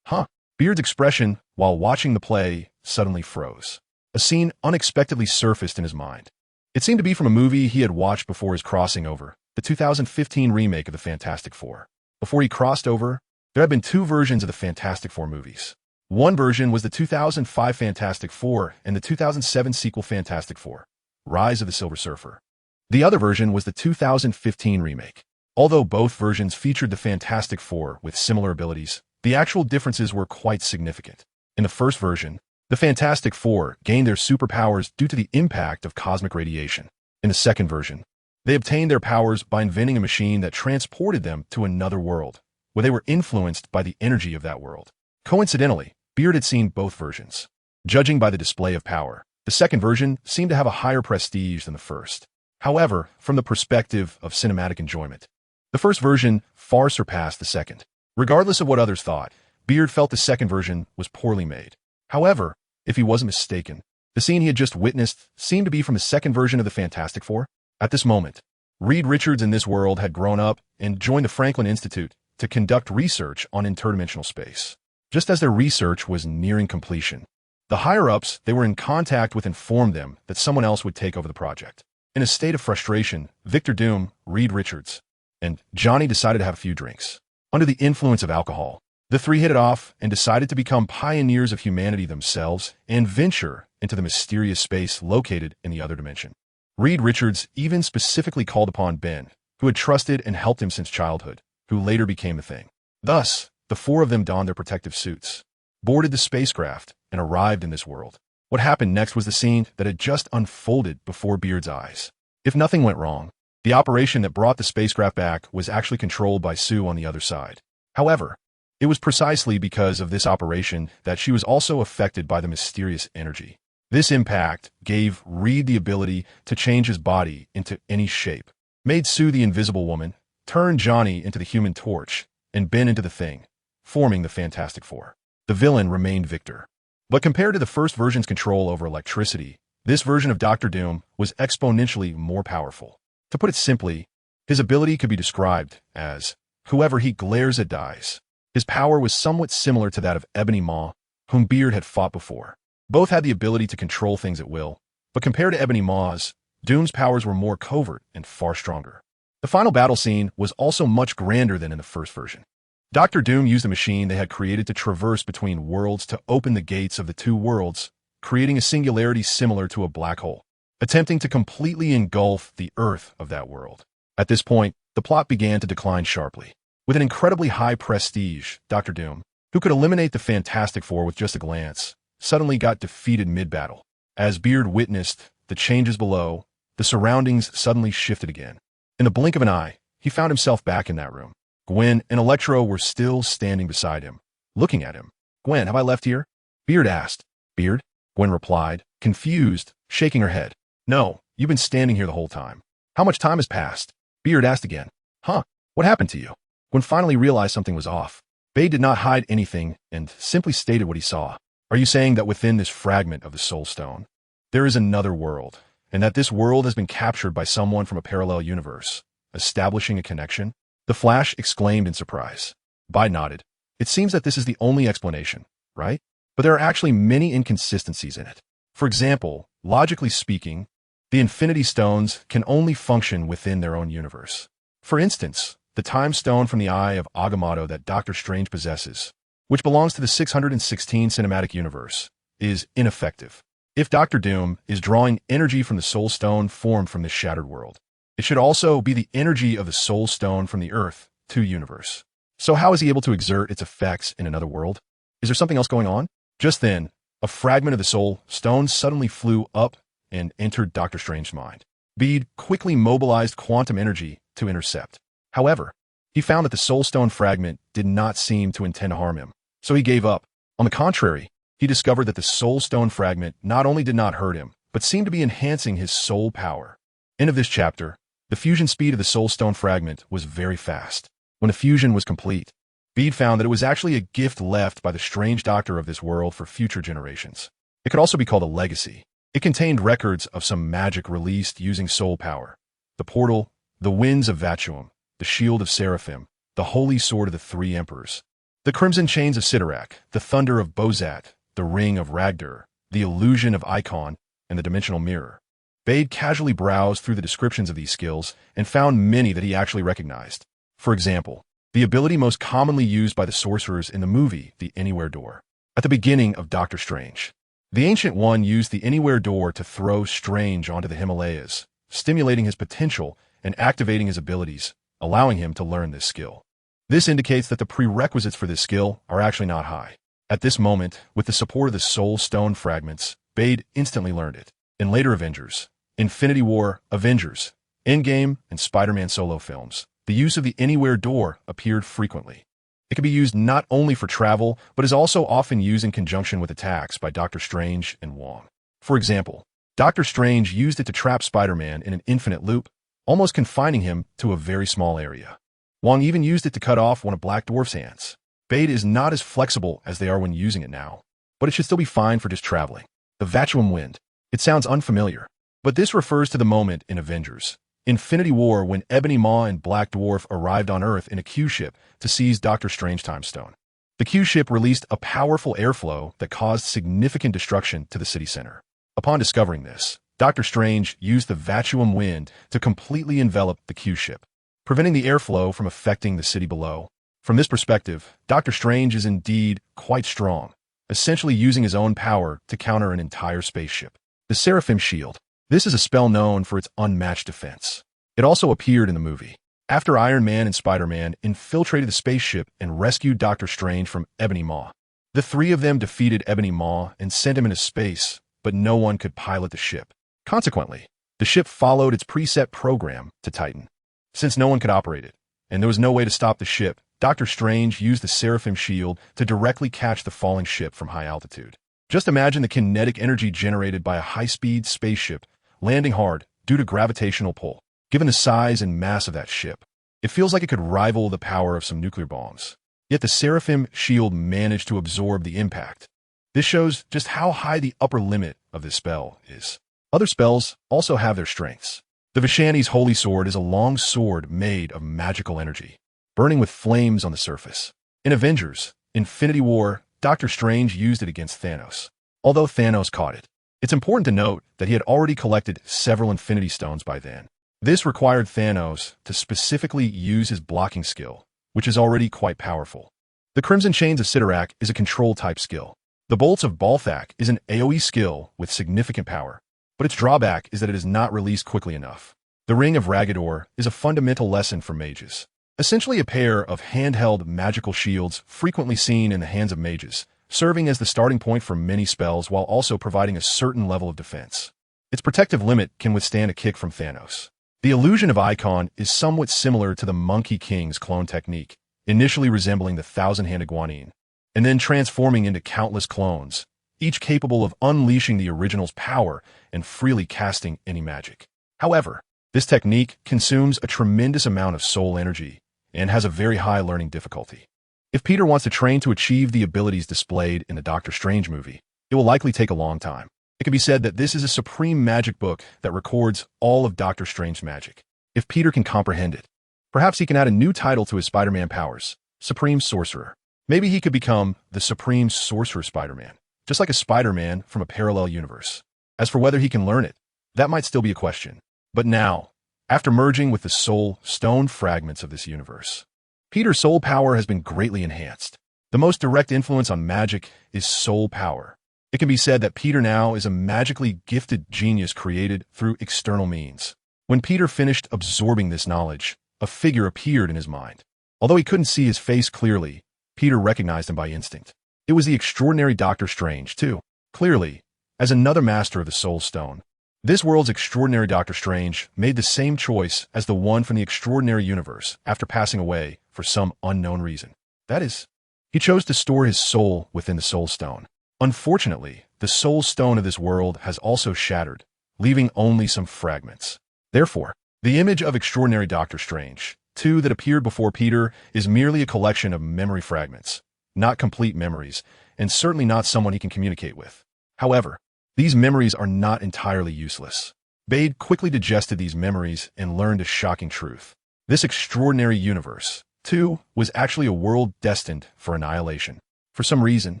Speaker 1: Beard's expression while watching the play suddenly froze. A scene unexpectedly surfaced in his mind. It seemed to be from a movie he had watched before his crossing over, the 2015 remake of the Fantastic Four. Before he crossed over, there had been 2 versions of the Fantastic Four movies. One version was the 2005 Fantastic Four and the 2007 sequel Fantastic Four, Rise of the Silver Surfer. The other version was the 2015 remake. Although both versions featured the Fantastic Four with similar abilities, the actual differences were quite significant. In the first version, the Fantastic Four gained their superpowers due to the impact of cosmic radiation. In the second version, they obtained their powers by inventing a machine that transported them to another world, where they were influenced by the energy of that world. Coincidentally, Beard had seen both versions. Judging by the display of power, the second version seemed to have a higher prestige than the first. However, from the perspective of cinematic enjoyment, the first version far surpassed the second. Regardless of what others thought, Beard felt the second version was poorly made. However, if he wasn't mistaken, the scene he had just witnessed seemed to be from the second version of the Fantastic Four. At this moment, Reed Richards in this world had grown up and joined the Franklin Institute to conduct research on interdimensional space. just as their research was nearing completion. The higher-ups they were in contact with informed them that someone else would take over the project. In a state of frustration, Victor Doom, Reed Richards, and Johnny decided to have a few drinks. Under the influence of alcohol, the three hit it off and decided to become pioneers of humanity themselves and venture into the mysterious space located in the other dimension. Reed Richards even specifically called upon Ben, who had trusted and helped him since childhood, who later became the Thing. Thus, the four of them donned their protective suits, boarded the spacecraft, and arrived in this world. What happened next was the scene that had just unfolded before Beard's eyes. If nothing went wrong, the operation that brought the spacecraft back was actually controlled by Sue on the other side. However, it was precisely because of this operation that she was also affected by the mysterious energy. This impact gave Reed the ability to change his body into any shape, made Sue the Invisible Woman, turned Johnny into the Human Torch, and Ben into the Thing, forming the Fantastic Four. The villain remained Victor. But compared to the first version's control over electricity, this version of Dr. Doom was exponentially more powerful. To put it simply, his ability could be described as, whoever he glares at dies. His power was somewhat similar to that of Ebony Maw, whom Beard had fought before. Both had the ability to control things at will, but compared to Ebony Maw's, Doom's powers were more covert and far stronger. The final battle scene was also much grander than in the first version. Dr. Doom used a machine they had created to traverse between worlds to open the gates of the two worlds, creating a singularity similar to a black hole, attempting to completely engulf the Earth of that world. At this point, the plot began to decline sharply. With an incredibly high prestige, Dr. Doom, who could eliminate the Fantastic Four with just a glance, suddenly got defeated mid-battle. As Beard witnessed the changes below, the surroundings suddenly shifted again. In the blink of an eye, he found himself back in that room. Gwen and Electro were still standing beside him, looking at him. "Gwen, have I left here?" Beard asked. "Beard?" Gwen replied, confused, shaking her head. "No, you've been standing here the whole time." "How much time has passed?" Beard asked again. "Huh, what happened to you?" Gwen finally realized something was off. Bade did not hide anything and simply stated what he saw. "Are you saying that within this fragment of the Soul Stone, there is another world, and that this world has been captured by someone from a parallel universe, establishing a connection?" The Flash exclaimed in surprise. Bide nodded. "It seems that this is the only explanation, right? But there are actually many inconsistencies in it. For example, logically speaking, the Infinity Stones can only function within their own universe. For instance, the Time Stone from the Eye of Agamotto that Doctor Strange possesses, which belongs to the 616 cinematic universe, is ineffective. If Dr. Doom is drawing energy from the Soul Stone formed from this shattered world, it should also be the energy of the Soul Stone from the Earth 2 universe. So how is he able to exert its effects in another world? Is there something else going on?" Just then, a fragment of the Soul Stone suddenly flew up and entered Doctor Strange's mind. Bede quickly mobilized quantum energy to intercept. However, he found that the Soul Stone fragment did not seem to intend to harm him, so he gave up. On the contrary, he discovered that the Soul Stone fragment not only did not hurt him, but seemed to be enhancing his soul power. End of this chapter. The fusion speed of the Soul Stone fragment was very fast. When the fusion was complete, Bede found that it was actually a gift left by the strange doctor of this world for future generations. It could also be called a legacy. It contained records of some magic released using soul power. The portal, the winds of Vatuum, the shield of Seraphim, the holy sword of the three emperors, the crimson chains of Sidorak, the thunder of Bozat, the ring of Ragdur, the illusion of Icon, and the dimensional mirror. Bade casually browsed through the descriptions of these skills and found many that he actually recognized. For example, the ability most commonly used by the sorcerers in the movie, the Anywhere Door. At the beginning of Doctor Strange, the Ancient One used the Anywhere Door to throw Strange onto the Himalayas, stimulating his potential and activating his abilities, allowing him to learn this skill. This indicates that the prerequisites for this skill are actually not high. At this moment, with the support of the Soul Stone fragments, Bade instantly learned it. In later Avengers, Infinity War, Avengers, Endgame, and Spider-Man solo films, the use of the Anywhere Door appeared frequently. It can be used not only for travel, but is also often used in conjunction with attacks by Doctor Strange and Wong. For example, Doctor Strange used it to trap Spider-Man in an infinite loop, almost confining him to a very small area. Wong even used it to cut off one of Black Dwarf's hands. Bade is not as flexible as they are when using it now, but it should still be fine for just traveling. The Vatuum Wind. It sounds unfamiliar, but this refers to the moment in Avengers Infinity War when Ebony Maw and Black Dwarf arrived on Earth in a Q-ship to seize Doctor Strange Time Stone. The Q ship released a powerful airflow that caused significant destruction to the city center. Upon discovering this, Doctor Strange used the vacuum wind to completely envelop the Q ship, preventing the airflow from affecting the city below. From this perspective, Doctor Strange is indeed quite strong, essentially using his own power to counter an entire spaceship. The Seraphim Shield. This is a spell known for its unmatched defense. It also appeared in the movie. After Iron Man and Spider-Man infiltrated the spaceship and rescued Doctor Strange from Ebony Maw. The three of them defeated Ebony Maw and sent him into space, but no one could pilot the ship. Consequently, the ship followed its preset program to Titan. Since no one could operate it, and there was no way to stop the ship, Doctor Strange used the Seraphim Shield to directly catch the falling ship from high altitude. Just imagine the kinetic energy generated by a high-speed spaceship landing hard due to gravitational pull. Given the size and mass of that ship, it feels like it could rival the power of some nuclear bombs. Yet the Seraphim Shield managed to absorb the impact. This shows just how high the upper limit of this spell is. Other spells also have their strengths. The Vishani's Holy Sword is a long sword made of magical energy, burning with flames on the surface. In Avengers: Infinity War, Doctor Strange used it against Thanos. Although Thanos caught it, it's important to note that he had already collected several Infinity Stones by then. This required Thanos to specifically use his blocking skill, which is already quite powerful. The Crimson Chains of Sidorak is a control-type skill. The Bolts of Balthak is an AoE skill with significant power, but its drawback is that it is not released quickly enough. The Ring of Ragador is a fundamental lesson for mages. Essentially a pair of handheld magical shields frequently seen in the hands of mages, serving as the starting point for many spells while also providing a certain level of defense. Its protective limit can withstand a kick from Thanos. The illusion of Icon is somewhat similar to the Monkey King's clone technique, initially resembling the thousand-handed Guanyin, and then transforming into countless clones, each capable of unleashing the original's power and freely casting any magic. However, this technique consumes a tremendous amount of soul energy and has a very high learning difficulty. If Peter wants to train to achieve the abilities displayed in the Doctor Strange movie, it will likely take a long time. It can be said that this is a supreme magic book that records all of Doctor Strange's magic. If Peter can comprehend it, perhaps he can add a new title to his Spider-Man powers, Supreme Sorcerer. Maybe he could become the Supreme Sorcerer Spider-Man, just like a Spider-Man from a parallel universe. As for whether he can learn it, that might still be a question. But now, after merging with the Soul Stone fragments of this universe, Peter's soul power has been greatly enhanced. The most direct influence on magic is soul power. It can be said that Peter now is a magically gifted genius created through external means. When Peter finished absorbing this knowledge, a figure appeared in his mind. Although he couldn't see his face clearly, Peter recognized him by instinct. It was the extraordinary Doctor Strange, too, clearly, as another master of the Soul Stone. This world's extraordinary Doctor Strange made the same choice as the one from the extraordinary universe after passing away for some unknown reason. That is, he chose to store his soul within the Soul Stone. Unfortunately, the Soul Stone of this world has also shattered, leaving only some fragments. Therefore, the image of extraordinary Doctor Strange, too, that appeared before Peter is merely a collection of memory fragments, not complete memories, and certainly not someone he can communicate with. However, these memories are not entirely useless. Bade quickly digested these memories and learned a shocking truth. This extraordinary universe, too, was actually a world destined for annihilation. For some reason,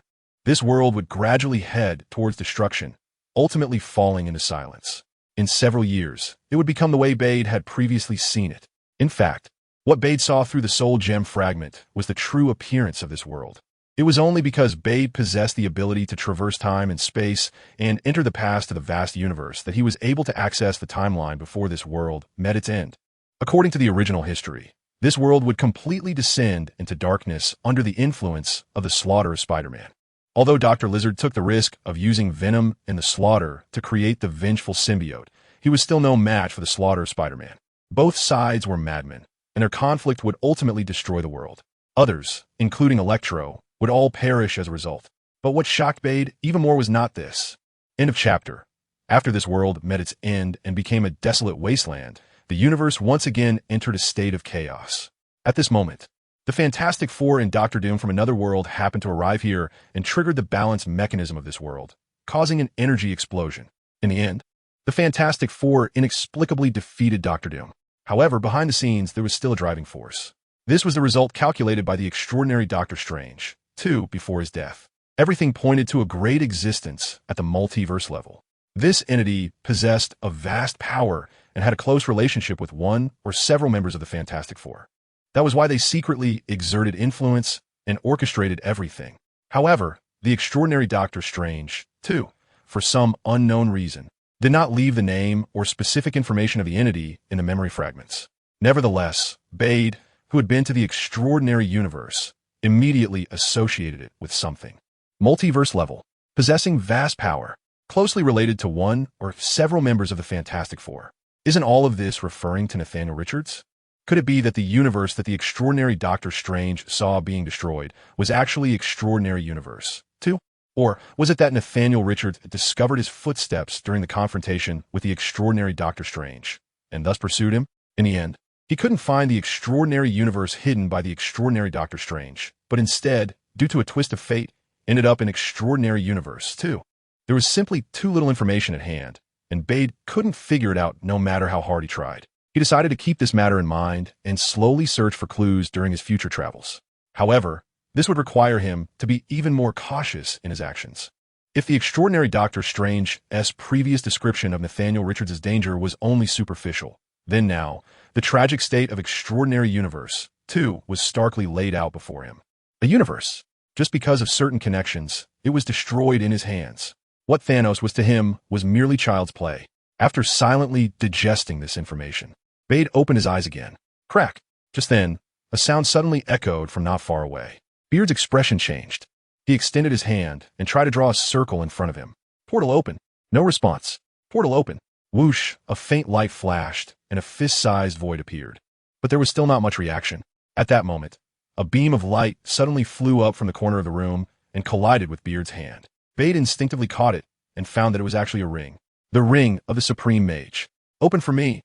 Speaker 1: this world would gradually head towards destruction, ultimately falling into silence. In several years, it would become the way Bade had previously seen it. In fact, what Bade saw through the Soul Gem fragment was the true appearance of this world. It was only because Bade possessed the ability to traverse time and space and enter the past of the vast universe that he was able to access the timeline before this world met its end. According to the original history, this world would completely descend into darkness under the influence of the slaughter of Spider-Man. Although Dr. Lizard took the risk of using venom in the slaughter to create the vengeful symbiote, he was still no match for the slaughter of Spider-Man. Both sides were madmen, and their conflict would ultimately destroy the world. Others, including Electro, would all perish as a result. But what shocked Bade even more was not this. End of chapter. After this world met its end and became a desolate wasteland, the universe once again entered a state of chaos. At this moment, the Fantastic Four and Doctor Doom from another world happened to arrive here and triggered the balance mechanism of this world, causing an energy explosion. In the end, the Fantastic Four inexplicably defeated Doctor Doom. However, behind the scenes, there was still a driving force. This was the result calculated by the extraordinary Doctor Strange, 2 before his death. Everything pointed to a great existence at the multiverse level. This entity possessed a vast power and had a close relationship with one or several members of the Fantastic Four. That was why they secretly exerted influence and orchestrated everything. However, the extraordinary Doctor Strange, too, for some unknown reason, did not leave the name or specific information of the entity in the memory fragments. Nevertheless, Bade, who had been to the extraordinary universe, immediately associated it with something. Multiverse level, possessing vast power, closely related to one or several members of the Fantastic Four. Isn't all of this referring to Nathaniel Richards? Could it be that the universe that the extraordinary Doctor Strange saw being destroyed was actually Extraordinary Universe, too? Or was it that Nathaniel Richards discovered his footsteps during the confrontation with the extraordinary Doctor Strange, and thus pursued him? In the end, he couldn't find the extraordinary universe hidden by the extraordinary Doctor Strange, but instead, due to a twist of fate, ended up in Extraordinary Universe, too. There was simply too little information at hand, and Bade couldn't figure it out no matter how hard he tried. He decided to keep this matter in mind and slowly search for clues during his future travels. However, this would require him to be even more cautious in his actions. If the extraordinary Doctor Strange's previous description of Nathaniel Richards' danger was only superficial, then now, the tragic state of Extraordinary Universe, too, was starkly laid out before him. A universe, just because of certain connections, it was destroyed in his hands. What Thanos was to him was merely child's play. After silently digesting this information, Bade opened his eyes again. Crack! Just then, a sound suddenly echoed from not far away. Beard's expression changed. He extended his hand and tried to draw a circle in front of him. Portal open. No response. Portal open. Whoosh, a faint light flashed, and a fist-sized void appeared. But there was still not much reaction. At that moment, a beam of light suddenly flew up from the corner of the room and collided with Beard's hand. Bade instinctively caught it and found that it was actually a ring. The ring of the Supreme Mage. Open for me.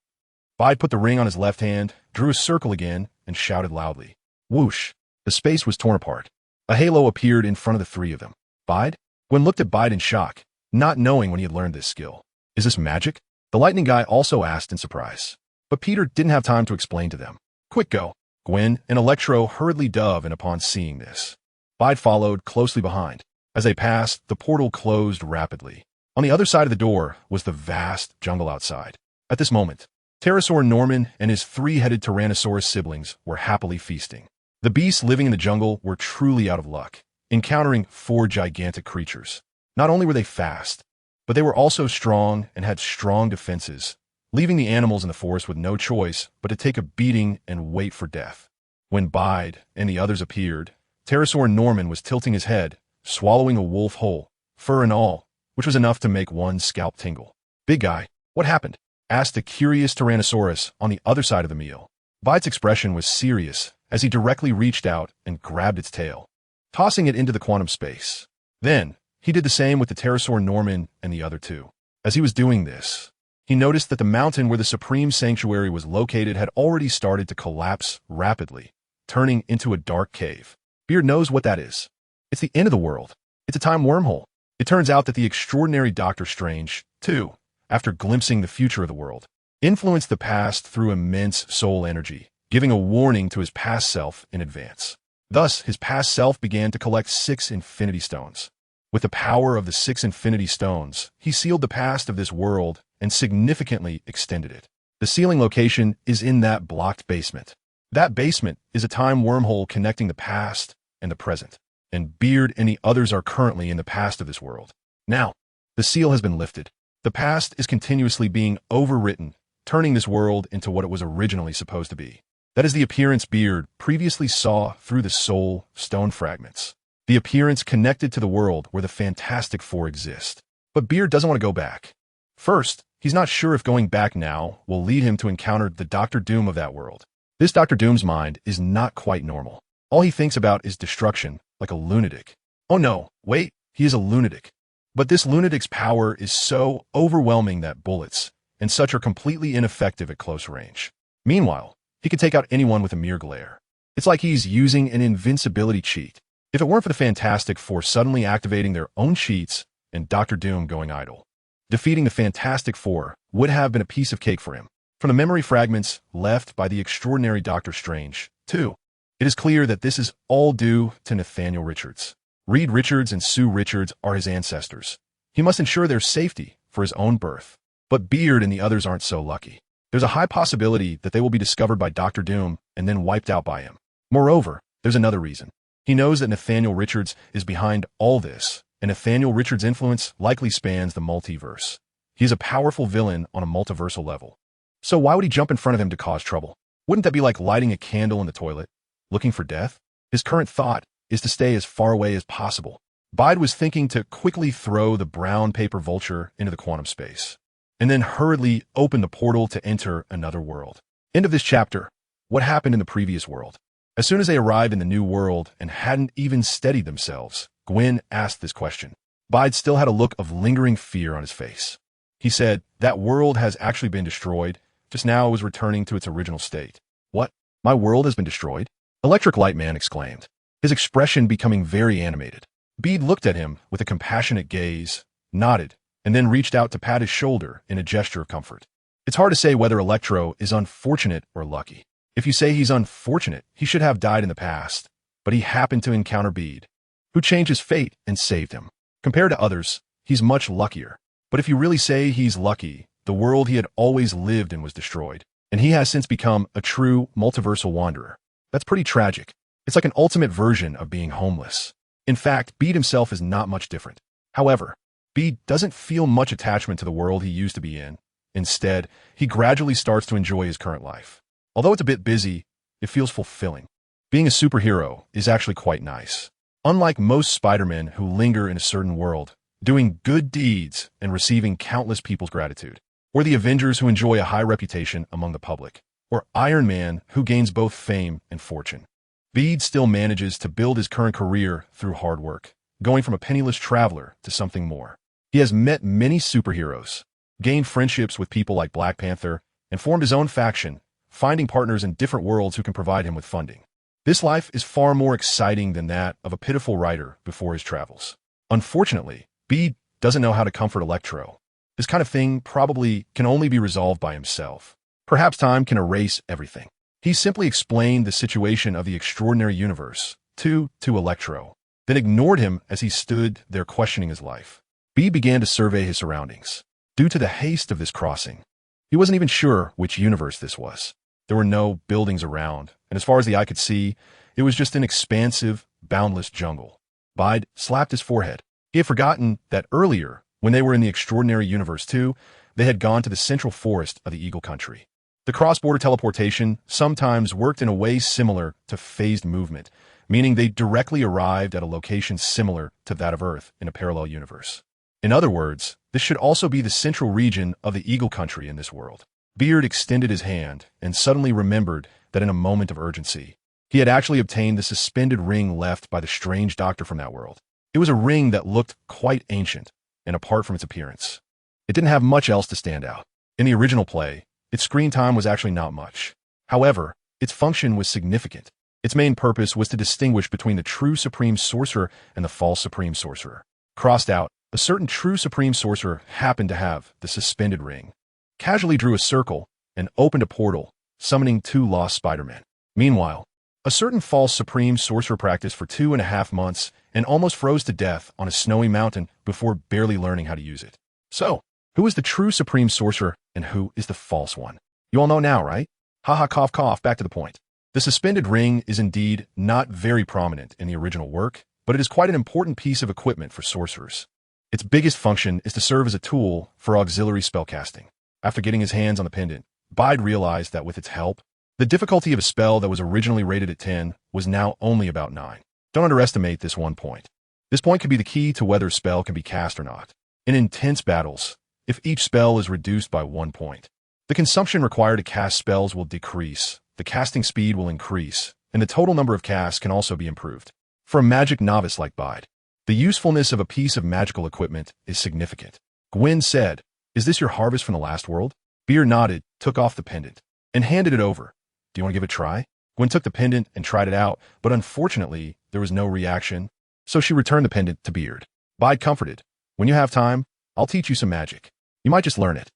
Speaker 1: Bade put the ring on his left hand, drew a circle again, and shouted loudly. Whoosh! The space was torn apart. A halo appeared in front of the three of them. Bade? Gwen looked at Bade in shock, not knowing when he had learned this skill. Is this magic? The lightning guy also asked in surprise. But Peter didn't have time to explain to them. Quick go! Gwen and Electro hurriedly dove in upon seeing this. Bade followed closely behind. As they passed, the portal closed rapidly. On the other side of the door was the vast jungle outside. At this moment, Pterosaur Norman and his three-headed Tyrannosaurus siblings were happily feasting. The beasts living in the jungle were truly out of luck, encountering four gigantic creatures. Not only were they fast, but they were also strong and had strong defenses, leaving the animals in the forest with no choice but to take a beating and wait for death. When Bide and the others appeared, Pterosaur Norman was tilting his head, swallowing a wolf whole, fur and all, which was enough to make one's scalp tingle. Big guy, what happened? Asked a curious Tyrannosaurus on the other side of the meal. Bide's expression was serious as he directly reached out and grabbed its tail, tossing it into the quantum space. Then, he did the same with the Pterosaur Norman and the other two. As he was doing this, he noticed that the mountain where the Supreme Sanctuary was located had already started to collapse rapidly, turning into a dark cave. Beard knows what that is. It's the end of the world. It's a time wormhole. It turns out that the extraordinary Doctor Strange, too, after glimpsing the future of the world, influenced the past through immense soul energy, giving a warning to his past self in advance. Thus, his past self began to collect 6 Infinity Stones. With the power of the 6 Infinity Stones, he sealed the past of this world and significantly extended it. The sealing location is in that blocked basement. That basement is a time wormhole connecting the past and the present, and Beard and the others are currently in the past of this world. Now, the seal has been lifted. The past is continuously being overwritten, turning this world into what it was originally supposed to be. That is the appearance Beard previously saw through the soul stone fragments. The appearance connected to the world where the Fantastic Four exist. But Beard doesn't want to go back. First, he's not sure if going back now will lead him to encounter the Doctor Doom of that world. This Doctor Doom's mind is not quite normal. All he thinks about is destruction, like a lunatic. Oh no, wait, he is a lunatic. But this lunatic's power is so overwhelming that bullets and such are completely ineffective at close range. Meanwhile, he can take out anyone with a mere glare. It's like he's using an invincibility cheat. If it weren't for the Fantastic Four suddenly activating their own cheats and Doctor Doom going idle, defeating the Fantastic Four would have been a piece of cake for him. From the memory fragments left by the extraordinary Doctor Strange, too, It is clear that this is all due to Nathaniel Richards. Reed Richards and Sue Richards are his ancestors. He must ensure their safety for his own birth. But Beard and the others aren't so lucky. There's a high possibility that they will be discovered by Dr. Doom and then wiped out by him. Moreover, there's another reason. He knows that Nathaniel Richards is behind all this, and Nathaniel Richards' influence likely spans the multiverse. He's a powerful villain on a multiversal level. So why would he jump in front of him to cause trouble? Wouldn't that be like lighting a candle in the toilet, looking for death? His current thought is to stay as far away as possible. Bide was thinking to quickly throw the brown paper vulture into the quantum space, and then hurriedly open the portal to enter another world. End of this chapter. What happened in the previous world? As soon as they arrived in the new world and hadn't even steadied themselves, Gwen asked this question. Bide still had a look of lingering fear on his face. He said, "That world has actually been destroyed. Just now it was returning to its original state." "What? My world has been destroyed?" Electric Light Man exclaimed, his expression becoming very animated. Bede looked at him with a compassionate gaze, nodded, and then reached out to pat his shoulder in a gesture of comfort. It's hard to say whether Electro is unfortunate or lucky. If you say he's unfortunate, he should have died in the past, but he happened to encounter Bede, who changed his fate and saved him. Compared to others, he's much luckier. But if you really say he's lucky, the world he had always lived in was destroyed, and he has since become a true multiversal wanderer. That's pretty tragic. It's like an ultimate version of being homeless. In fact, Bede himself is not much different. However, Bede doesn't feel much attachment to the world he used to be in. Instead, he gradually starts to enjoy his current life. Although it's a bit busy, it feels fulfilling. Being a superhero is actually quite nice. Unlike most Spider-Men who linger in a certain world, doing good deeds and receiving countless people's gratitude, or the Avengers who enjoy a high reputation among the public, or Iron Man who gains both fame and fortune. Bede still manages to build his current career through hard work, going from a penniless traveler to something more. He has met many superheroes, gained friendships with people like Black Panther, and formed his own faction, finding partners in different worlds who can provide him with funding. This life is far more exciting than that of a pitiful writer before his travels. Unfortunately, Bede doesn't know how to comfort Electro. This kind of thing probably can only be resolved by himself. Perhaps time can erase everything. He simply explained the situation of the extraordinary universe to Electro, then ignored him as he stood there questioning his life. Bede began to survey his surroundings. Due to the haste of this crossing, he wasn't even sure which universe this was. There were no buildings around, and as far as the eye could see, it was just an expansive, boundless jungle. Bide slapped his forehead. He had forgotten that earlier, when they were in the Extraordinary Universe 2, they had gone to the central forest of the Eagle Country. The cross-border teleportation sometimes worked in a way similar to phased movement, meaning they directly arrived at a location similar to that of Earth in a parallel universe. In other words, this should also be the central region of the Eagle Country in this world. Beard extended his hand and suddenly remembered that in a moment of urgency, he had actually obtained the suspended ring left by the strange doctor from that world. It was a ring that looked quite ancient and apart from its appearance. It didn't have much else to stand out. In the original play, its screen time was actually not much. However, its function was significant. Its main purpose was to distinguish between the true Supreme Sorcerer and the false Supreme Sorcerer. Crossed out, a certain true Supreme Sorcerer happened to have the suspended ring, casually drew a circle, and opened a portal, summoning 2 lost Spider-Men. Meanwhile, a certain false Supreme Sorcerer practiced for 2.5 months and almost froze to death on a snowy mountain before barely learning how to use it. So, who is the true Supreme Sorcerer and who is the false one? You all know now, right? Haha, cough, cough, back to the point. The suspended ring is indeed not very prominent in the original work, but it is quite an important piece of equipment for sorcerers. Its biggest function is to serve as a tool for auxiliary spellcasting. After getting his hands on the pendant, Bide realized that with its help, the difficulty of a spell that was originally rated at 10 was now only about 9. Don't underestimate this one point. This point could be the key to whether a spell can be cast or not. In intense battles, if each spell is reduced by 1 point, the consumption required to cast spells will decrease, the casting speed will increase, and the total number of casts can also be improved. For a magic novice like Bide, the usefulness of a piece of magical equipment is significant. Gwen said, "Is this your harvest from the last world?" Beer nodded, took off the pendant, and handed it over. "Do you want to give it a try?" Gwen took the pendant and tried it out, but unfortunately, there was no reaction, so she returned the pendant to Beard. Bide comforted, "When you have time, I'll teach you some magic. You might just learn it."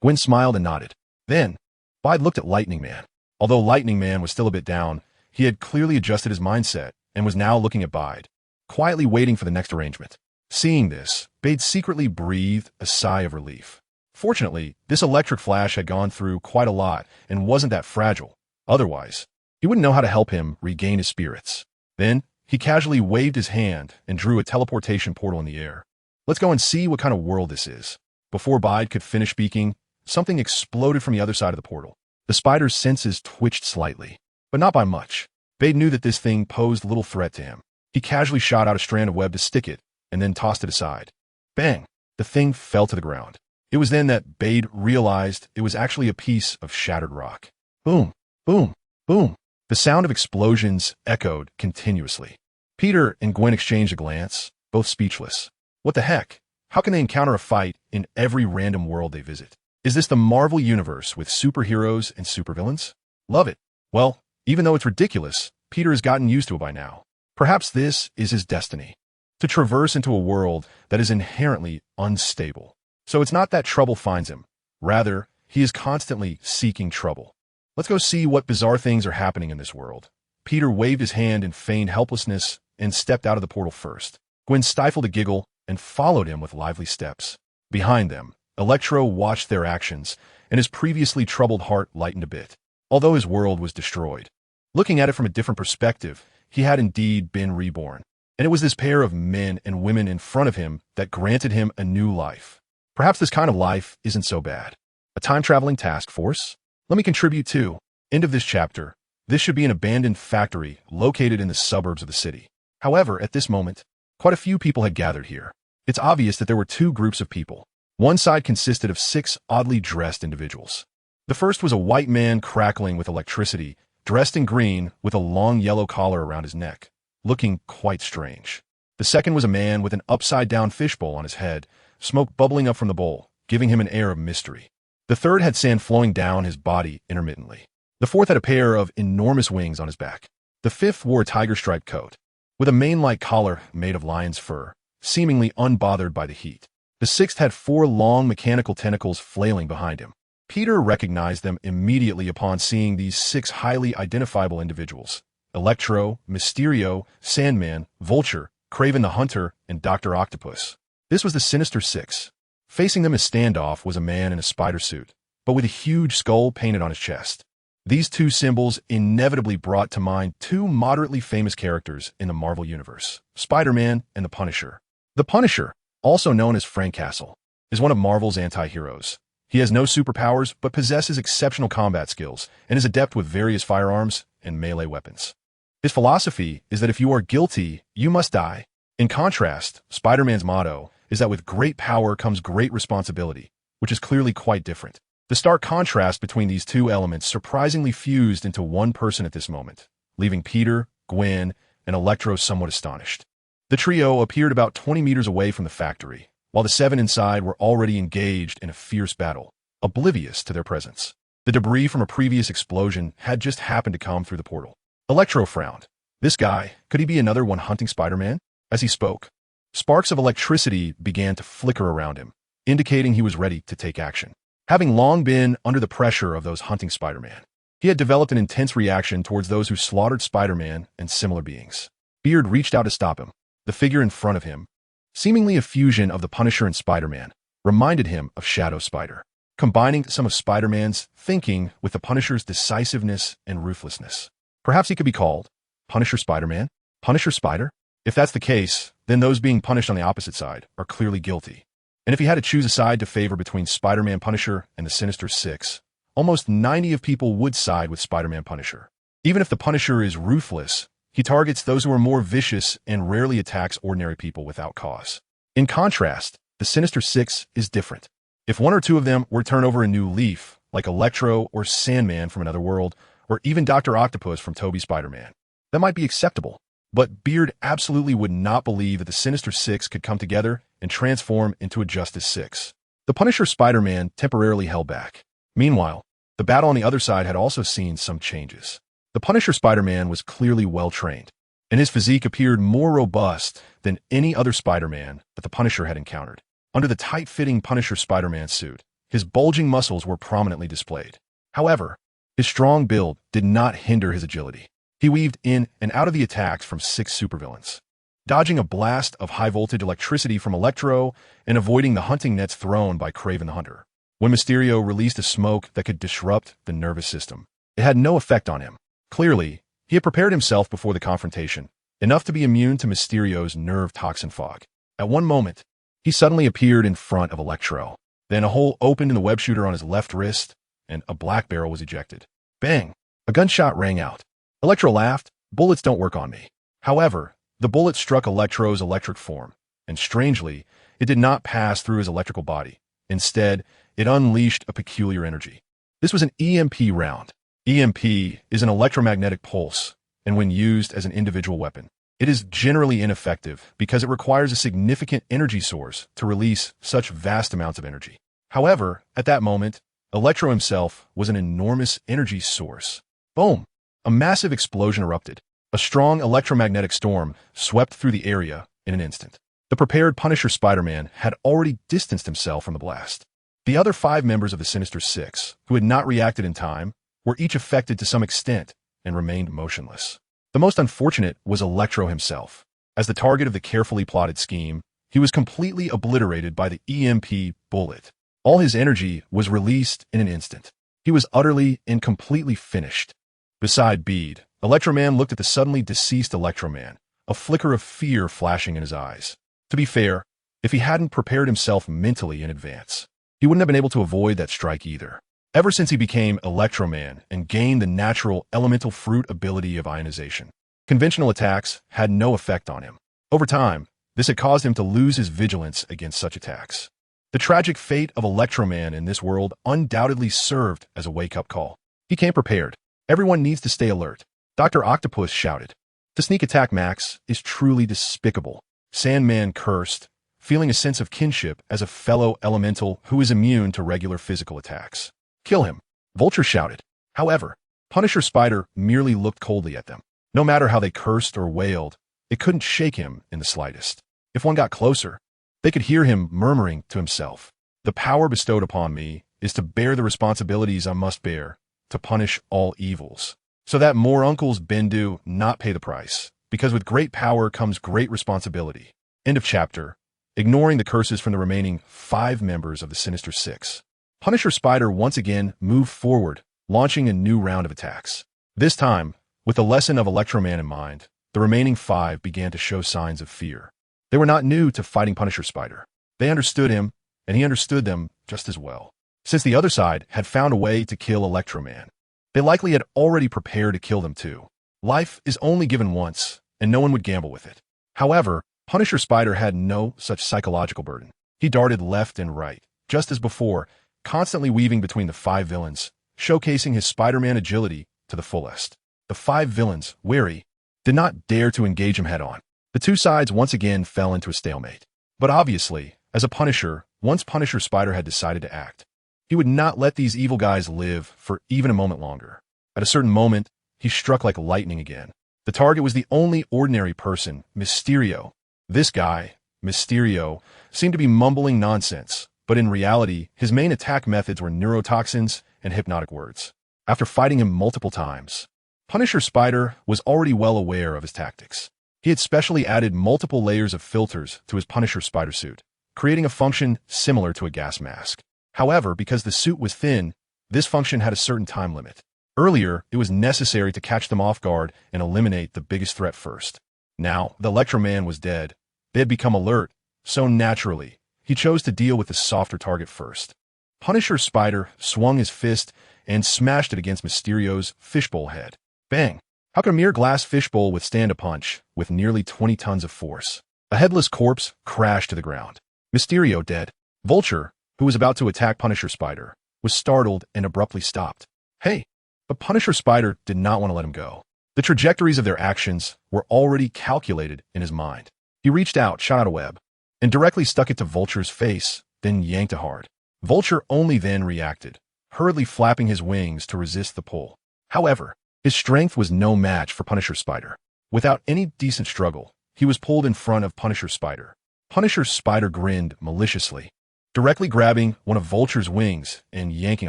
Speaker 1: Gwen smiled and nodded. Then, Bide looked at Lightning Man. Although Lightning Man was still a bit down, he had clearly adjusted his mindset and was now looking at Bide, quietly waiting for the next arrangement. Seeing this, Bade secretly breathed a sigh of relief. Fortunately, this electric flash had gone through quite a lot and wasn't that fragile. Otherwise, he wouldn't know how to help him regain his spirits. Then, he casually waved his hand and drew a teleportation portal in the air. Let's go and see what kind of world this is. Before Bide could finish speaking, something exploded from the other side of the portal. The spider's senses twitched slightly, but not by much. Bade knew that this thing posed little threat to him. He casually shot out a strand of web to stick it, and then tossed it aside. Bang! The thing fell to the ground. It was then that Bade realized it was actually a piece of shattered rock. Boom! Boom! Boom! The sound of explosions echoed continuously. Peter and Gwen exchanged a glance, both speechless. What the heck? How can they encounter a fight in every random world they visit? Is this the Marvel Universe with superheroes and supervillains? Love it. Well, even though it's ridiculous, Peter has gotten used to it by now. Perhaps this is his destiny, to traverse into a world that is inherently unstable. So it's not that trouble finds him. Rather, he is constantly seeking trouble. Let's go see what bizarre things are happening in this world. Peter waved his hand in feigned helplessness and stepped out of the portal first. Gwen stifled a giggle and followed him with lively steps. Behind them, Electro watched their actions, and his previously troubled heart lightened a bit, although his world was destroyed. Looking at it from a different perspective, he had indeed been reborn, and it was this pair of men and women in front of him that granted him a new life. Perhaps this kind of life isn't so bad. A time-traveling task force? Let me contribute too. End of this chapter. This should be an abandoned factory located in the suburbs of the city. However, at this moment, quite a few people had gathered here. It's obvious that there were two groups of people. One side consisted of 6 oddly dressed individuals. The first was a white man crackling with electricity, dressed in green with a long yellow collar around his neck, looking quite strange. The second was a man with an upside-down fishbowl on his head, smoke bubbling up from the bowl, giving him an air of mystery. The third had sand flowing down his body intermittently. The fourth had a pair of enormous wings on his back. The fifth wore a tiger-striped coat, with a mane-like collar made of lion's fur, seemingly unbothered by the heat. The sixth had 4 long mechanical tentacles flailing behind him. Peter recognized them immediately upon seeing these 6 highly identifiable individuals: Electro, Mysterio, Sandman, Vulture, Kraven the Hunter, and Dr. Octopus. This was the Sinister Six. Facing them as standoff was a man in a spider suit, but with a huge skull painted on his chest. These two symbols inevitably brought to mind 2 moderately famous characters in the Marvel Universe, Spider-Man and the Punisher. The Punisher, also known as Frank Castle, is one of Marvel's anti-heroes. He has no superpowers but possesses exceptional combat skills and is adept with various firearms and melee weapons. His philosophy is that if you are guilty, you must die. In contrast, Spider-Man's motto is that with great power comes great responsibility, which is clearly quite different. The stark contrast between these two elements surprisingly fused into one person at this moment, leaving Peter, Gwen, and Electro somewhat astonished. The trio appeared about 20 meters away from the factory, while the 7 inside were already engaged in a fierce battle, oblivious to their presence. The debris from a previous explosion had just happened to come through the portal. Electro frowned. This guy, could he be another one hunting Spider-Man? As he spoke, sparks of electricity began to flicker around him, indicating he was ready to take action. Having long been under the pressure of those hunting Spider-Man, he had developed an intense reaction towards those who slaughtered Spider-Man and similar beings. Beard reached out to stop him. The figure in front of him, seemingly a fusion of the Punisher and Spider-Man, reminded him of Shadow Spider, combining some of Spider-Man's thinking with the Punisher's decisiveness and ruthlessness. Perhaps he could be called Punisher Spider-Man? Punisher Spider? If that's the case, then those being punished on the opposite side are clearly guilty. And if he had to choose a side to favor between Spider-Man Punisher and the Sinister Six, almost 90 of people would side with Spider-Man Punisher. Even if the Punisher is ruthless, he targets those who are more vicious and rarely attacks ordinary people without cause. In contrast, the Sinister Six is different. If 1 or 2 of them were to turn over a new leaf, like Electro or Sandman from another world, or even Dr. Octopus from Tobey's Spider-Man, that might be acceptable. But Beard absolutely would not believe that the Sinister Six could come together and transform into a Justice Six. The Punisher Spider-Man temporarily held back. Meanwhile, the battle on the other side had also seen some changes. The Punisher Spider-Man was clearly well-trained, and his physique appeared more robust than any other Spider-Man that the Punisher had encountered. Under the tight-fitting Punisher Spider-Man suit, his bulging muscles were prominently displayed. However, his strong build did not hinder his agility. He weaved in and out of the attacks from 6 supervillains, dodging a blast of high-voltage electricity from Electro and avoiding the hunting nets thrown by Kraven the Hunter. When Mysterio released a smoke that could disrupt the nervous system, it had no effect on him. Clearly, he had prepared himself before the confrontation, enough to be immune to Mysterio's nerve toxin fog. At one moment, he suddenly appeared in front of Electro. Then a hole opened in the web shooter on his left wrist, and a black barrel was ejected. Bang! A gunshot rang out. Electro laughed. Bullets don't work on me. However, the bullet struck Electro's electric form, and strangely, it did not pass through his electrical body. Instead, it unleashed a peculiar energy. This was an EMP round. EMP is an electromagnetic pulse, and when used as an individual weapon, it is generally ineffective because it requires a significant energy source to release such vast amounts of energy. However, at that moment, Electro himself was an enormous energy source. Boom! A massive explosion erupted. A strong electromagnetic storm swept through the area in an instant. The prepared Punisher Spider-Man had already distanced himself from the blast. The other 5 members of the Sinister Six, who had not reacted in time, were each affected to some extent and remained motionless. The most unfortunate was Electro himself. As the target of the carefully plotted scheme, he was completely obliterated by the EMP bullet. All his energy was released in an instant. He was utterly and completely finished. Beside Bede, Electroman looked at the suddenly deceased Electroman, a flicker of fear flashing in his eyes. To be fair, if he hadn't prepared himself mentally in advance, he wouldn't have been able to avoid that strike either. Ever since he became Electroman and gained the natural elemental fruit ability of ionization, conventional attacks had no effect on him. Over time, this had caused him to lose his vigilance against such attacks. The tragic fate of Electroman in this world undoubtedly served as a wake-up call. He came prepared. Everyone needs to stay alert. Dr. Octopus shouted. To sneak attack Max is truly despicable. Sandman cursed, feeling a sense of kinship as a fellow elemental who is immune to regular physical attacks. Kill him, Vulture shouted. However, Punisher Spider merely looked coldly at them. No matter how they cursed or wailed, it couldn't shake him in the slightest. If one got closer, they could hear him murmuring to himself, "The power bestowed upon me is to bear the responsibilities I must bear, to punish all evils, so that more uncles Bendu not pay the price, because with great power comes great responsibility." End of chapter. Ignoring the curses from the remaining 5 members of the Sinister Six, Punisher Spider once again moved forward, launching a new round of attacks. This time, with the lesson of Electroman in mind, the remaining 5 began to show signs of fear. They were not new to fighting Punisher Spider. They understood him, and he understood them just as well. Since the other side had found a way to kill Electroman, they likely had already prepared to kill them too. Life is only given once, and no one would gamble with it. However, Punisher Spider had no such psychological burden. He darted left and right, just as before, constantly weaving between the 5 villains, showcasing his Spider-Man agility to the fullest. The 5 villains, wary, did not dare to engage him head-on. The 2 sides once again fell into a stalemate. But obviously, as a Punisher, once Punisher Spider had decided to act, he would not let these evil guys live for even a moment longer. At a certain moment, he struck like lightning again. The target was the only ordinary person, Mysterio. This guy, Mysterio, seemed to be mumbling nonsense, but in reality, his main attack methods were neurotoxins and hypnotic words. After fighting him multiple times, Punisher Spider was already well aware of his tactics. He had specially added multiple layers of filters to his Punisher Spider suit, creating a function similar to a gas mask. However, because the suit was thin, this function had a certain time limit. Earlier, it was necessary to catch them off guard and eliminate the biggest threat first. Now, the Electroman was dead. They had become alert, so naturally, he chose to deal with the softer target first. Punisher Spider swung his fist and smashed it against Mysterio's fishbowl head. Bang! How could a mere glass fishbowl withstand a punch with nearly 20 tons of force? A headless corpse crashed to the ground. Mysterio dead. Vulture, who was about to attack Punisher Spider, was startled and abruptly stopped. Hey! But Punisher Spider did not want to let him go. The trajectories of their actions were already calculated in his mind. He reached out, shot out a web, and directly stuck it to Vulture's face, then yanked it hard. Vulture only then reacted, hurriedly flapping his wings to resist the pull. However, his strength was no match for Punisher Spider. Without any decent struggle, he was pulled in front of Punisher Spider. Punisher Spider grinned maliciously, directly grabbing one of Vulture's wings and yanking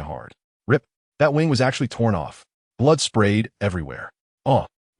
Speaker 1: hard. Rip! That wing was actually torn off. Blood sprayed everywhere.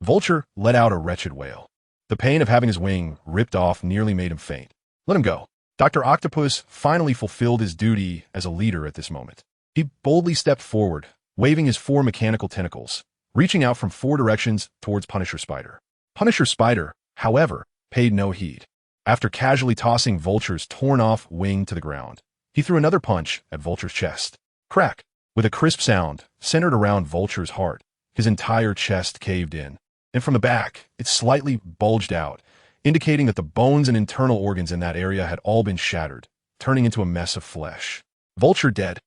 Speaker 1: Vulture let out a wretched wail. The pain of having his wing ripped off nearly made him faint. Let him go. Dr. Octopus finally fulfilled his duty as a leader at this moment. He boldly stepped forward, waving his 4 mechanical tentacles, reaching out from 4 directions towards Punisher Spider. Punisher Spider, however, paid no heed. After casually tossing Vulture's torn-off wing to the ground, he threw another punch at Vulture's chest. Crack! With a crisp sound centered around Vulture's heart, his entire chest caved in, and from the back, it slightly bulged out, indicating that the bones and internal organs in that area had all been shattered, turning into a mess of flesh. Vulture dead.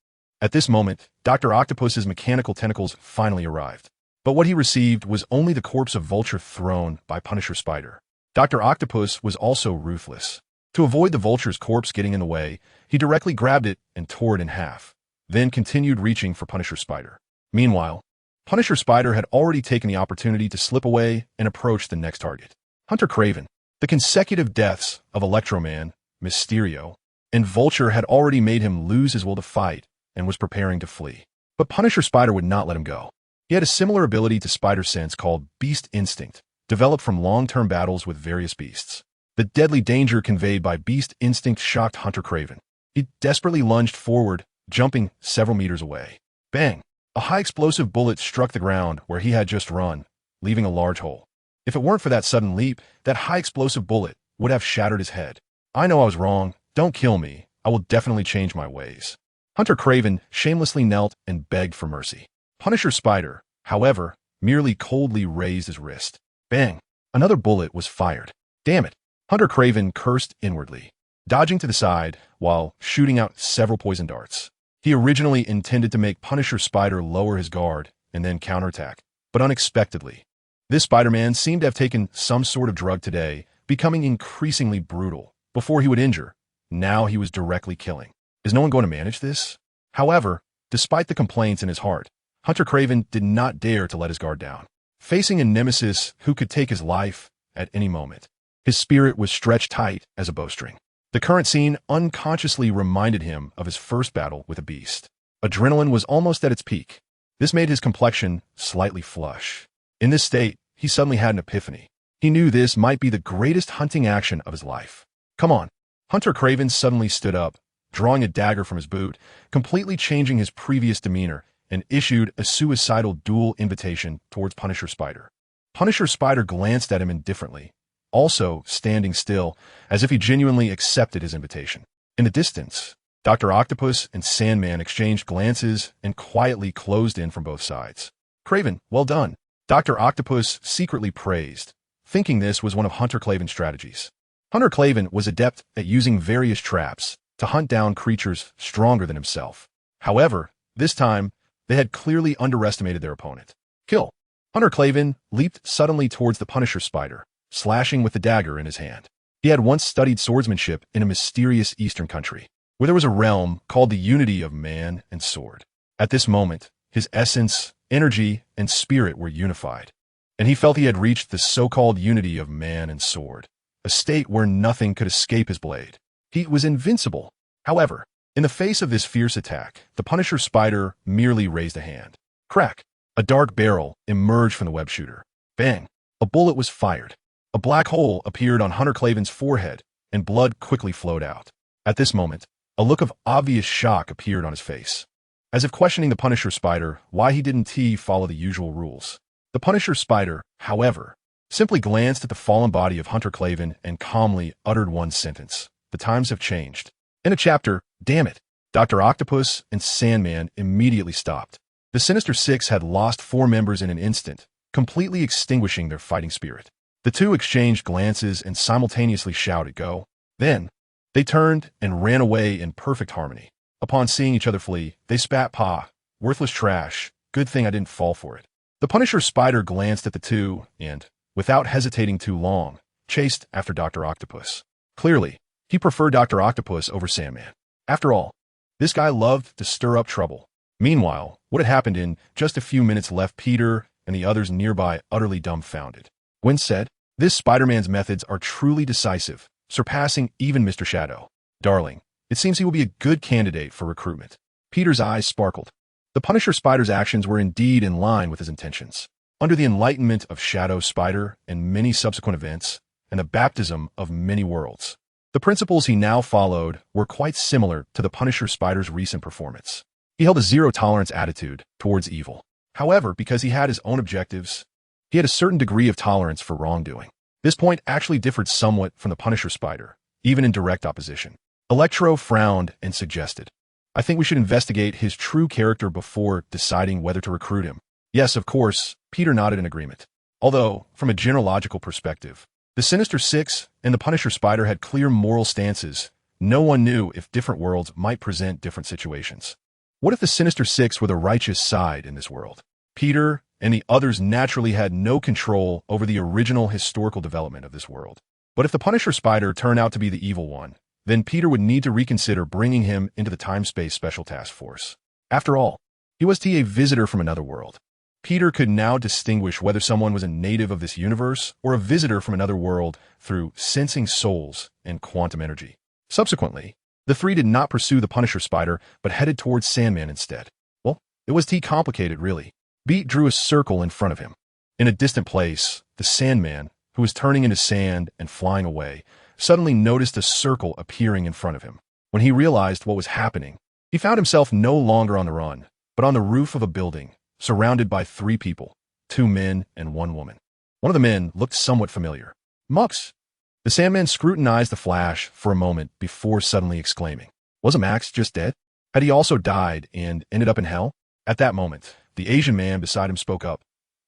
Speaker 1: At this moment, Dr. Octopus's mechanical tentacles finally arrived. But what he received was only the corpse of Vulture thrown by Punisher Spider. Dr. Octopus was also ruthless. To avoid the Vulture's corpse getting in the way, he directly grabbed it and tore it in half, then continued reaching for Punisher Spider. Meanwhile, Punisher Spider had already taken the opportunity to slip away and approach the next target. Hunter Craven. The consecutive deaths of Electro-Man, Mysterio, and Vulture had already made him lose his will to fight and was preparing to flee. But Punisher Spider would not let him go. He had a similar ability to Spider Sense called Beast Instinct, developed from long-term battles with various beasts. The deadly danger conveyed by Beast Instinct shocked Hunter Craven. He desperately lunged forward, jumping several meters away. Bang! A high-explosive bullet struck the ground where he had just run, leaving a large hole. If it weren't for that sudden leap, that high-explosive bullet would have shattered his head. I know I was wrong. Don't kill me. I will definitely change my ways. Hunter Craven shamelessly knelt and begged for mercy. Punisher Spider, however, merely coldly raised his wrist. Bang! Another bullet was fired. Damn it! Hunter Craven cursed inwardly, dodging to the side while shooting out several poison darts. He originally intended to make Punisher Spider lower his guard and then counterattack, but unexpectedly, this Spider-Man seemed to have taken some sort of drug today, becoming increasingly brutal. Before he would injure, now he was directly killing. Is no one going to manage this? However, despite the complaints in his heart, Hunter Craven did not dare to let his guard down. Facing a nemesis who could take his life at any moment, his spirit was stretched tight as a bowstring. The current scene unconsciously reminded him of his first battle with a beast. Adrenaline was almost at its peak. This made his complexion slightly flush. In this state, he suddenly had an epiphany. He knew this might be the greatest hunting action of his life. Come on. Hunter Craven suddenly stood up, drawing a dagger from his boot, completely changing his previous demeanor, and issued a suicidal duel invitation towards Punisher Spider. Punisher Spider glanced at him indifferently, also standing still, as if he genuinely accepted his invitation. In the distance, Dr. Octopus and Sandman exchanged glances and quietly closed in from both sides. Craven, well done. Dr. Octopus secretly praised, thinking this was one of Hunter Craven's strategies. Hunter Craven was adept at using various traps to hunt down creatures stronger than himself. However, this time, they had clearly underestimated their opponent. Kill. Hunter Craven leaped suddenly towards the Punisher Spider, slashing with the dagger in his hand. He had once studied swordsmanship in a mysterious eastern country, where there was a realm called the unity of man and sword. At this moment, his essence, energy, and spirit were unified, and he felt he had reached the so-called unity of man and sword, a state where nothing could escape his blade. He was invincible. However, in the face of this fierce attack, the Punisher Spider merely raised a hand. Crack! A dark barrel emerged from the web shooter. Bang! A bullet was fired. A black hole appeared on Hunter Craven's forehead, and blood quickly flowed out. At this moment, a look of obvious shock appeared on his face, as if questioning the Punisher Spider why he didn't follow the usual rules. The Punisher Spider, however, simply glanced at the fallen body of Hunter Craven and calmly uttered one sentence. The times have changed. In a chapter, damn it, Dr. Octopus and Sandman immediately stopped. The Sinister Six had lost 4 members in an instant, completely extinguishing their fighting spirit. The two exchanged glances and simultaneously shouted, "Go!" Then, they turned and ran away in perfect harmony. Upon seeing each other flee, they spat, "Pah, worthless trash, good thing I didn't fall for it." The Punisher Spider glanced at the two and, without hesitating too long, chased after Dr. Octopus. Clearly, he preferred Dr. Octopus over Sandman. After all, this guy loved to stir up trouble. Meanwhile, what had happened in just a few minutes left Peter and the others nearby utterly dumbfounded. Gwen said, "This Spider-Man's methods are truly decisive, surpassing even Mr. Shadow. Darling, it seems he will be a good candidate for recruitment." Peter's eyes sparkled. The Punisher Spider's actions were indeed in line with his intentions. Under the enlightenment of Shadow Spider and many subsequent events, and the baptism of many worlds, the principles he now followed were quite similar to the Punisher Spider's recent performance. He held a zero-tolerance attitude towards evil. However, because he had his own objectives, he had a certain degree of tolerance for wrongdoing. This point actually differed somewhat from the Punisher Spider, even in direct opposition. Electro frowned and suggested, "I think we should investigate his true character before deciding whether to recruit him." Yes, of course, Peter nodded in agreement. Although, from a genealogical perspective, the Sinister Six and the Punisher Spider had clear moral stances. No one knew if different worlds might present different situations. What if the Sinister Six were the righteous side in this world? Peter and the others naturally had no control over the original historical development of this world. But if the Punisher Spider turned out to be the evil one, then Peter would need to reconsider bringing him into the Time-Space Special Task Force. After all, he was a visitor from another world. Peter could now distinguish whether someone was a native of this universe or a visitor from another world through sensing souls and quantum energy. Subsequently, the three did not pursue the Punisher Spider, but headed towards Sandman instead. Well, it was complicated, really. Beat drew a circle in front of him. In a distant place, the Sandman, who was turning into sand and flying away, suddenly noticed a circle appearing in front of him. When he realized what was happening, he found himself no longer on the run, but on the roof of a building, surrounded by three people, 2 men and 1 woman. One of the men looked somewhat familiar. Mux! The Sandman scrutinized the flash for a moment before suddenly exclaiming, "Wasn't Max just dead? Had he also died and ended up in hell?" At that moment, the Asian man beside him spoke up.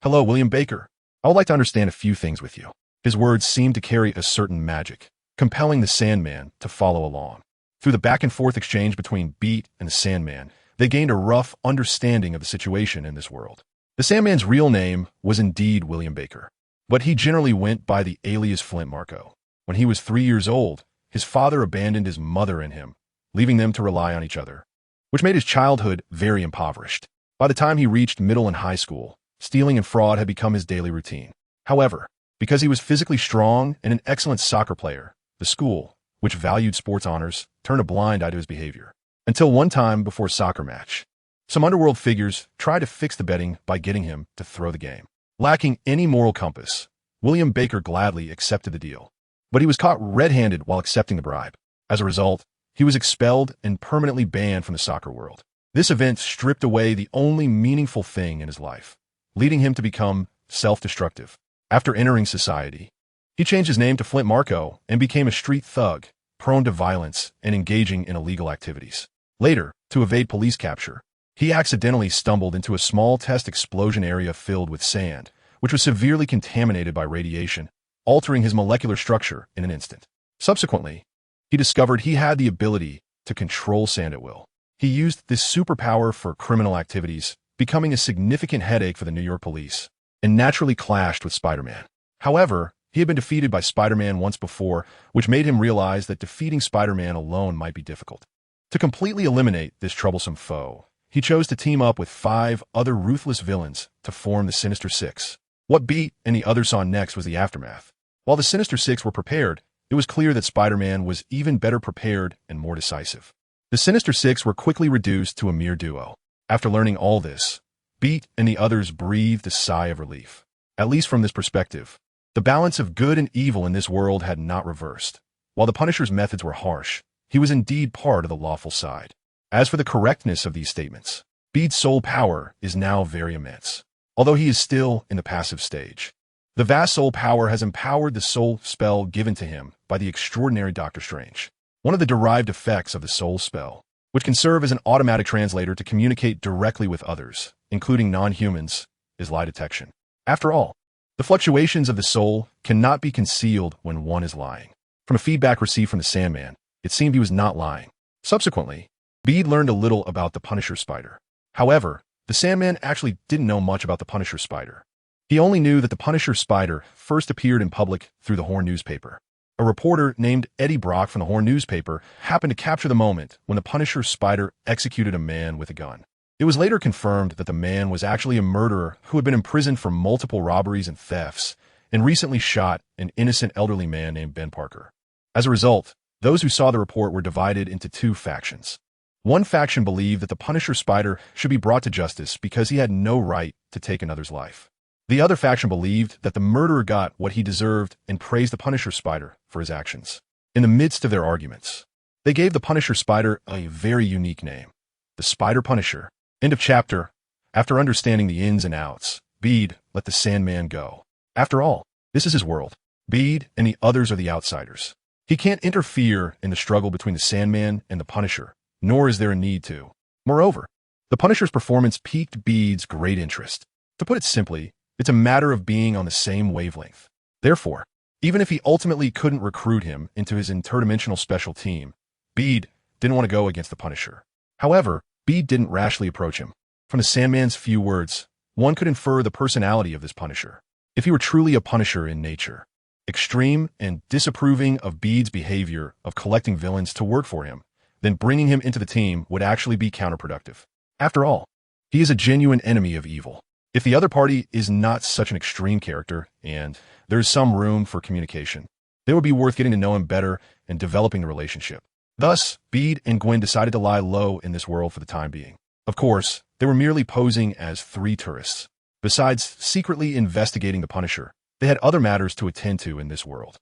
Speaker 1: "Hello, William Baker. I would like to understand a few things with you." His words seemed to carry a certain magic, compelling the Sandman to follow along. Through the back-and-forth exchange between Beat and the Sandman, they gained a rough understanding of the situation in this world. The Sandman's real name was indeed William Baker, but he generally went by the alias Flint Marco. When he was 3 years old, his father abandoned his mother and him, leaving them to rely on each other, which made his childhood very impoverished. By the time he reached middle and high school, stealing and fraud had become his daily routine. However, because he was physically strong and an excellent soccer player, the school, which valued sports honors, turned a blind eye to his behavior. Until one time before a soccer match, some underworld figures tried to fix the betting by getting him to throw the game. Lacking any moral compass, William Baker gladly accepted the deal. But he was caught red-handed while accepting the bribe. As a result, he was expelled and permanently banned from the soccer world. This event stripped away the only meaningful thing in his life, leading him to become self-destructive. After entering society, he changed his name to Flint Marco and became a street thug, prone to violence and engaging in illegal activities. Later, to evade police capture, he accidentally stumbled into a small test explosion area filled with sand, which was severely contaminated by radiation, altering his molecular structure in an instant. Subsequently, he discovered he had the ability to control sand at will. He used this superpower for criminal activities, becoming a significant headache for the New York police, and naturally clashed with Spider-Man. However, he had been defeated by Spider-Man once before, which made him realize that defeating Spider-Man alone might be difficult. To completely eliminate this troublesome foe, he chose to team up with 5 other ruthless villains to form the Sinister Six. What Beat and the others saw next was the aftermath. While the Sinister Six were prepared, it was clear that Spider-Man was even better prepared and more decisive. The Sinister Six were quickly reduced to a mere duo. After learning all this, Beat and the others breathed a sigh of relief. At least from this perspective, the balance of good and evil in this world had not reversed. While the Punisher's methods were harsh, he was indeed part of the lawful side. As for the correctness of these statements, Beat's soul power is now very immense, although he is still in the passive stage. The vast soul power has empowered the soul spell given to him by the extraordinary Dr. Strange. One of the derived effects of the soul spell, which can serve as an automatic translator to communicate directly with others, including non-humans, is lie detection. After all, the fluctuations of the soul cannot be concealed when one is lying. From a feedback received from the Sandman, it seemed he was not lying. Subsequently, Bede learned a little about the Punisher Spider. However, the Sandman actually didn't know much about the Punisher Spider. He only knew that the Punisher Spider first appeared in public through the Horn newspaper. A reporter named Eddie Brock from the Horn newspaper happened to capture the moment when the Punisher Spider executed a man with a gun. It was later confirmed that the man was actually a murderer who had been imprisoned for multiple robberies and thefts, and recently shot an innocent elderly man named Ben Parker. As a result, those who saw the report were divided into 2 factions. One faction believed that the Punisher Spider should be brought to justice because he had no right to take another's life. The other faction believed that the murderer got what he deserved and praised the Punisher Spider for his actions. In the midst of their arguments, they gave the Punisher Spider a very unique name, the Spider Punisher. End of chapter. After understanding the ins and outs, Bede let the Sandman go. After all, this is his world. Bede and the others are the outsiders. He can't interfere in the struggle between the Sandman and the Punisher, nor is there a need to. Moreover, the Punisher's performance piqued Bede's great interest. To put it simply, it's a matter of being on the same wavelength. Therefore, even if he ultimately couldn't recruit him into his interdimensional special team, Bede didn't want to go against the Punisher. However, Bede didn't rashly approach him. From the Sandman's few words, one could infer the personality of this Punisher. If he were truly a Punisher in nature, extreme and disapproving of Bede's behavior of collecting villains to work for him, then bringing him into the team would actually be counterproductive. After all, he is a genuine enemy of evil. If the other party is not such an extreme character, and there's some room for communication, it would be worth getting to know him better and developing the relationship. Thus, Bede and Gwen decided to lie low in this world for the time being. Of course, they were merely posing as 3 tourists. Besides secretly investigating the Punisher, they had other matters to attend to in this world.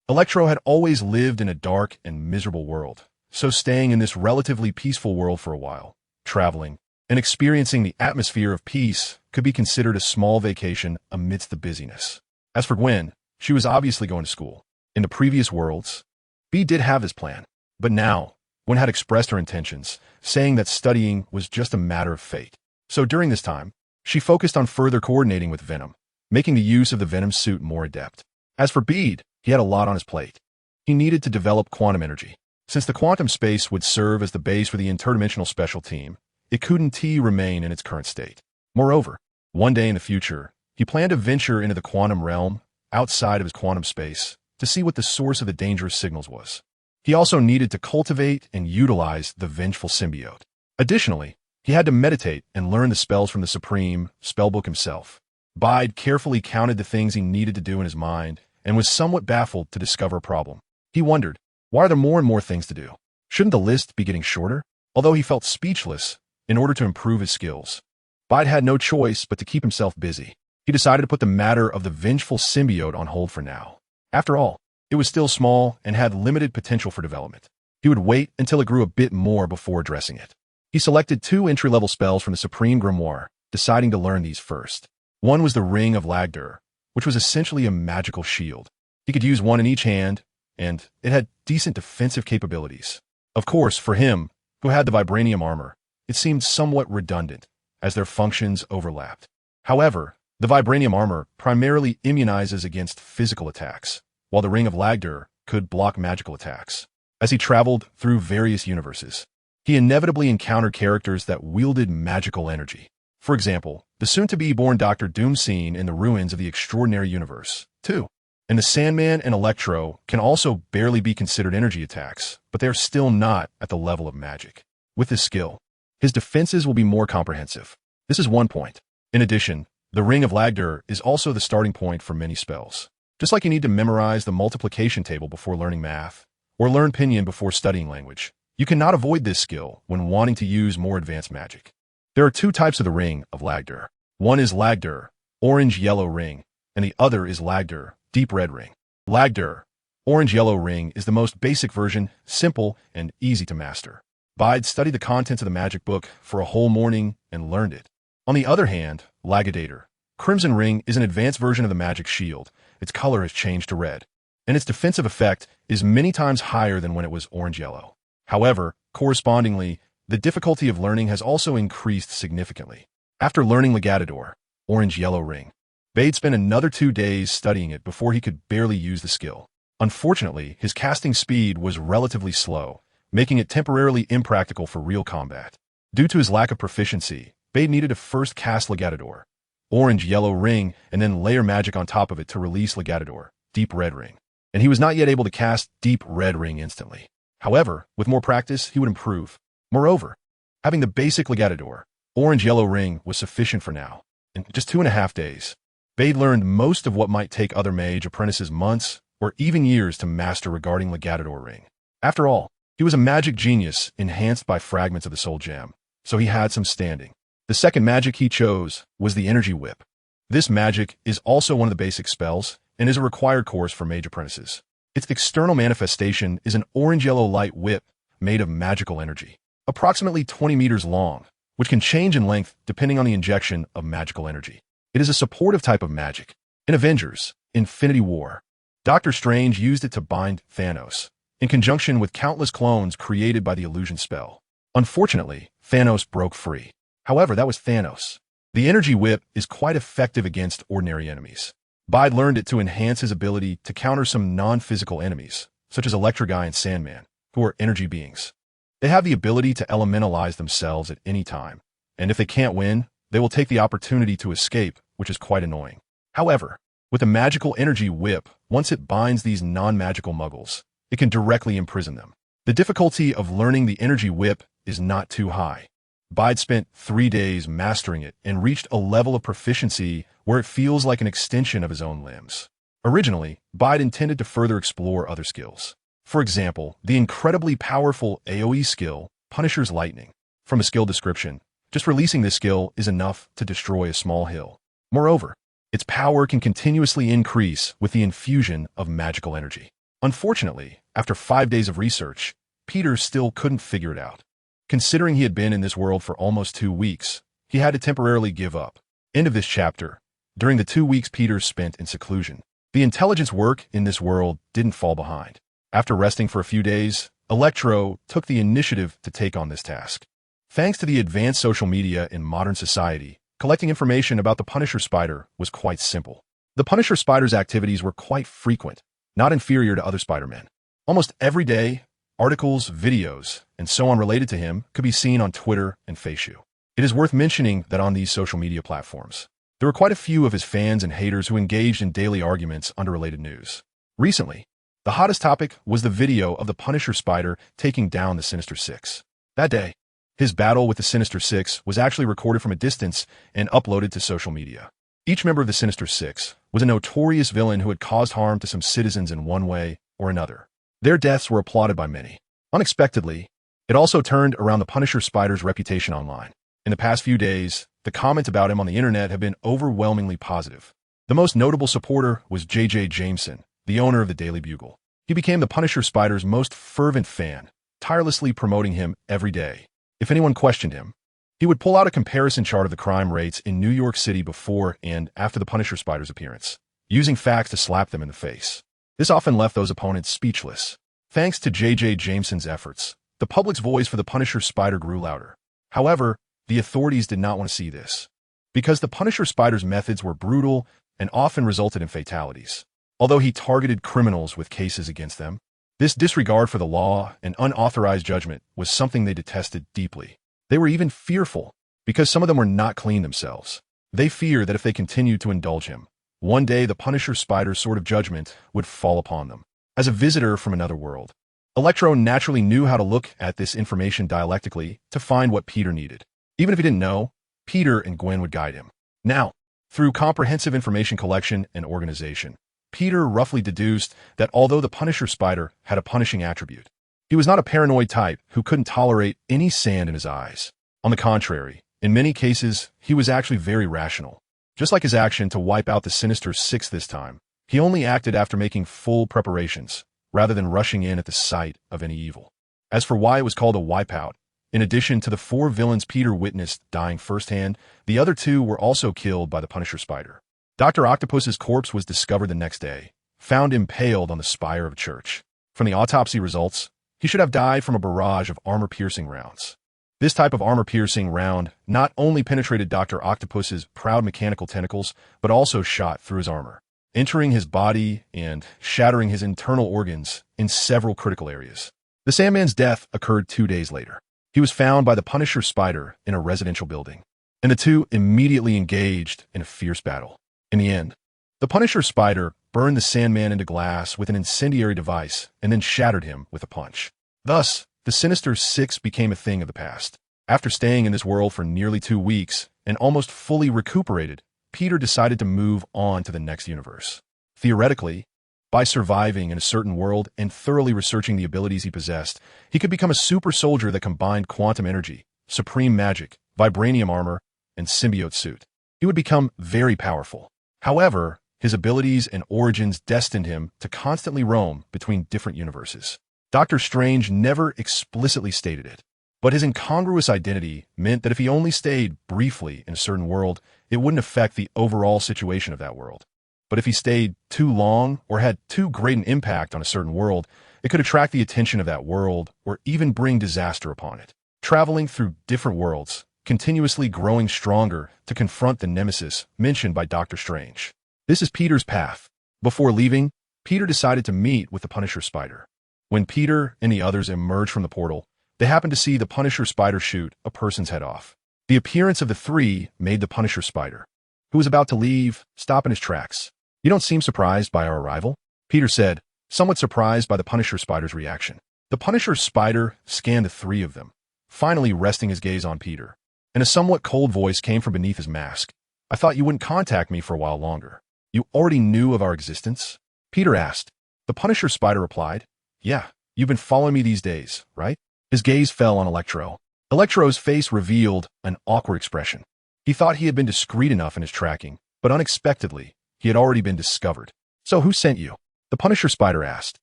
Speaker 1: Electro had always lived in a dark and miserable world, so staying in this relatively peaceful world for a while, traveling, and experiencing the atmosphere of peace could be considered a small vacation amidst the busyness. As for Gwen, she was obviously going to school. In the previous worlds, Bede did have his plan, but now, Gwen had expressed her intentions, saying that studying was just a matter of fate. So during this time, she focused on further coordinating with Venom, making the use of the Venom suit more adept. As for Bede, he had a lot on his plate. He needed to develop quantum energy. Since the quantum space would serve as the base for the interdimensional special team, it couldn't remain in its current state. Moreover, one day in the future, he planned to venture into the quantum realm, outside of his quantum space, to see what the source of the dangerous signals was. He also needed to cultivate and utilize the vengeful symbiote. Additionally, he had to meditate and learn the spells from the Supreme Spellbook himself. Bede carefully counted the things he needed to do in his mind and was somewhat baffled to discover a problem. He wondered, why are there more and more things to do? Shouldn't the list be getting shorter? Although he felt speechless, in order to improve his skills, Bede had no choice but to keep himself busy. He decided to put the matter of the vengeful symbiote on hold for now. After all, it was still small and had limited potential for development. He would wait until it grew a bit more before addressing it. He selected 2 entry-level spells from the Supreme Grimoire, deciding to learn these first. One was the Ring of alike.The, which was essentially a magical shield. He could use one in each hand, and it had decent defensive capabilities. Of course, for him, who had the vibranium armor, it seemed somewhat redundant, as their functions overlapped. However, the vibranium armor primarily immunizes against physical attacks, while the Ring of alike.The could block magical attacks. As he traveled through various universes, he inevitably encountered characters that wielded magical energy. For example, the soon-to-be-born Dr. Doom scene in the ruins of the Extraordinary Universe, 2. And the Sandman and Electro can also barely be considered energy attacks, but they are still not at the level of magic. With this skill, his defenses will be more comprehensive. This is one point. In addition, the Ring of alike.The is also the starting point for many spells. Just like you need to memorize the multiplication table before learning math, or learn Pinyin before studying language, you cannot avoid this skill when wanting to use more advanced magic. There are 2 types of the Ring of alike.The. One is alike.The, orange-yellow ring, and the other is alike.The, deep red ring. alike.The, orange-yellow ring, is the most basic version, simple and easy to master. Bede studied the contents of the magic book for a whole morning and learned it. On the other hand, alike.The, crimson ring, is an advanced version of the magic shield. Its color has changed to red, and its defensive effect is many times higher than when it was orange-yellow. However, correspondingly, the difficulty of learning has also increased significantly. After learning alike.The, orange-yellow ring, Bede spent another 2 days studying it before he could barely use the skill. Unfortunately, his casting speed was relatively slow, making it temporarily impractical for real combat. Due to his lack of proficiency, Bede needed to first cast alike.The, orange-yellow ring, and then layer magic on top of it to release alike.The, deep red ring. And he was not yet able to cast deep red ring instantly. However, with more practice, he would improve. Moreover, having the basic alike.The, orange-yellow ring, was sufficient for now. In just 2.5 days, Bede learned most of what might take other mage apprentices months or even years to master regarding alike.The ring. After all, he was a magic genius enhanced by fragments of the soul gem, so he had some standing. The second magic he chose was the energy whip. This magic is also one of the basic spells and is a required course for mage apprentices. Its external manifestation is an orange-yellow light whip made of magical energy, approximately 20 meters long, which can change in length depending on the injection of magical energy. It is a supportive type of magic. In Avengers: Infinity War, Doctor Strange used it to bind Thanos, in conjunction with countless clones created by the illusion spell. Unfortunately, Thanos broke free. However, that was Thanos. The energy whip is quite effective against ordinary enemies. Bide learned it to enhance his ability to counter some non-physical enemies, such as Electroguy and Sandman, who are energy beings. They have the ability to elementalize themselves at any time, and if they can't win, they will take the opportunity to escape, which is quite annoying. However, with a magical energy whip, once it binds these non-magical muggles, it can directly imprison them. The difficulty of learning the energy whip is not too high. Bide spent 3 days mastering it and reached a level of proficiency where it feels like an extension of his own limbs. Originally, Bide intended to further explore other skills. For example, the incredibly powerful AoE skill, Punisher's Lightning. From a skill description, just releasing this skill is enough to destroy a small hill. Moreover, its power can continuously increase with the infusion of magical energy. Unfortunately, after 5 days of research, Peter still couldn't figure it out. Considering he had been in this world for almost 2 weeks, he had to temporarily give up. End of this chapter. During the 2 weeks Peter spent in seclusion, the intelligence work in this world didn't fall behind. After resting for a few days, Electro took the initiative to take on this task. Thanks to the advanced social media in modern society, collecting information about the Punisher Spider was quite simple. The Punisher Spider's activities were quite frequent, not inferior to other Spider-Men. Almost every day, articles, videos, and so on related to him could be seen on Twitter and Facebook. It is worth mentioning that on these social media platforms, there were quite a few of his fans and haters who engaged in daily arguments under related news. Recently, the hottest topic was the video of the Punisher Spider taking down the Sinister Six. That day, his battle with the Sinister Six was actually recorded from a distance and uploaded to social media. Each member of the Sinister Six was a notorious villain who had caused harm to some citizens in one way or another. Their deaths were applauded by many. Unexpectedly, it also turned around the Punisher Spider's reputation online. In the past few days, the comments about him on the internet have been overwhelmingly positive. The most notable supporter was J.J. Jameson, the owner of the Daily Bugle. He became the Punisher Spider's most fervent fan, tirelessly promoting him every day. If anyone questioned him, he would pull out a comparison chart of the crime rates in New York City before and after the Punisher Spider's appearance, using facts to slap them in the face. This often left those opponents speechless. Thanks to J.J. Jameson's efforts, the public's voice for the Punisher Spider grew louder. However, the authorities did not want to see this, because the Punisher Spider's methods were brutal and often resulted in fatalities. Although he targeted criminals with cases against them, this disregard for the law and unauthorized judgment was something they detested deeply. They were even fearful, because some of them were not clean themselves. They feared that if they continued to indulge him, one day the Punisher Spider's sword of judgment would fall upon them. As a visitor from another world, Electro naturally knew how to look at this information dialectically to find what Peter needed. Even if he didn't know, Peter and Gwen would guide him. Now, through comprehensive information collection and organization, Peter roughly deduced that although the Punisher Spider had a punishing attribute, he was not a paranoid type who couldn't tolerate any sand in his eyes. On the contrary, in many cases, he was actually very rational. Just like his action to wipe out the Sinister Six this time, he only acted after making full preparations, rather than rushing in at the sight of any evil. As for why it was called a wipeout, in addition to the 4 villains Peter witnessed dying firsthand, the other 2 were also killed by the Punisher Spider. Dr. Octopus's corpse was discovered the next day, found impaled on the spire of a church. From the autopsy results, he should have died from a barrage of armor-piercing rounds. This type of armor-piercing round not only penetrated Dr. Octopus's proud mechanical tentacles, but also shot through his armor, entering his body and shattering his internal organs in several critical areas. The Sandman's death occurred 2 days later. He was found by the Punisher Spider in a residential building, and the two immediately engaged in a fierce battle. In the end, the Punisher Spider burned the Sandman into glass with an incendiary device and then shattered him with a punch. Thus, the Sinister Six became a thing of the past. After staying in this world for nearly 2 weeks and almost fully recuperated, Peter decided to move on to the next universe. Theoretically, by surviving in a certain world and thoroughly researching the abilities he possessed, he could become a super soldier that combined quantum energy, supreme magic, vibranium armor, and symbiote suit. he would become very powerful. However, his abilities and origins destined him to constantly roam between different universes. Doctor Strange never explicitly stated it, but his incongruous identity meant that if he only stayed briefly in a certain world, it wouldn't affect the overall situation of that world. But if he stayed too long or had too great an impact on a certain world, it could attract the attention of that world or even bring disaster upon it. Traveling through different worlds, continuously growing stronger to confront the nemesis mentioned by Doctor Strange. This is Peter's path. Before leaving, Peter decided to meet with the Punisher Spider. When Peter and the others emerged from the portal, they happened to see the Punisher Spider shoot a person's head off. The appearance of the three made the Punisher Spider, who was about to leave, stop in his tracks. "You don't seem surprised by our arrival?" Peter said, somewhat surprised by the Punisher Spider's reaction. The Punisher Spider scanned the three of them, finally resting his gaze on Peter, and a somewhat cold voice came from beneath his mask. "I thought you wouldn't contact me for a while longer. You already knew of our existence?" Peter asked. The Punisher Spider replied, "Yeah, you've been following me these days, right?" His gaze fell on Electro. Electro's face revealed an awkward expression. He thought he had been discreet enough in his tracking, but unexpectedly, he had already been discovered. "So who sent you?" The Punisher Spider asked.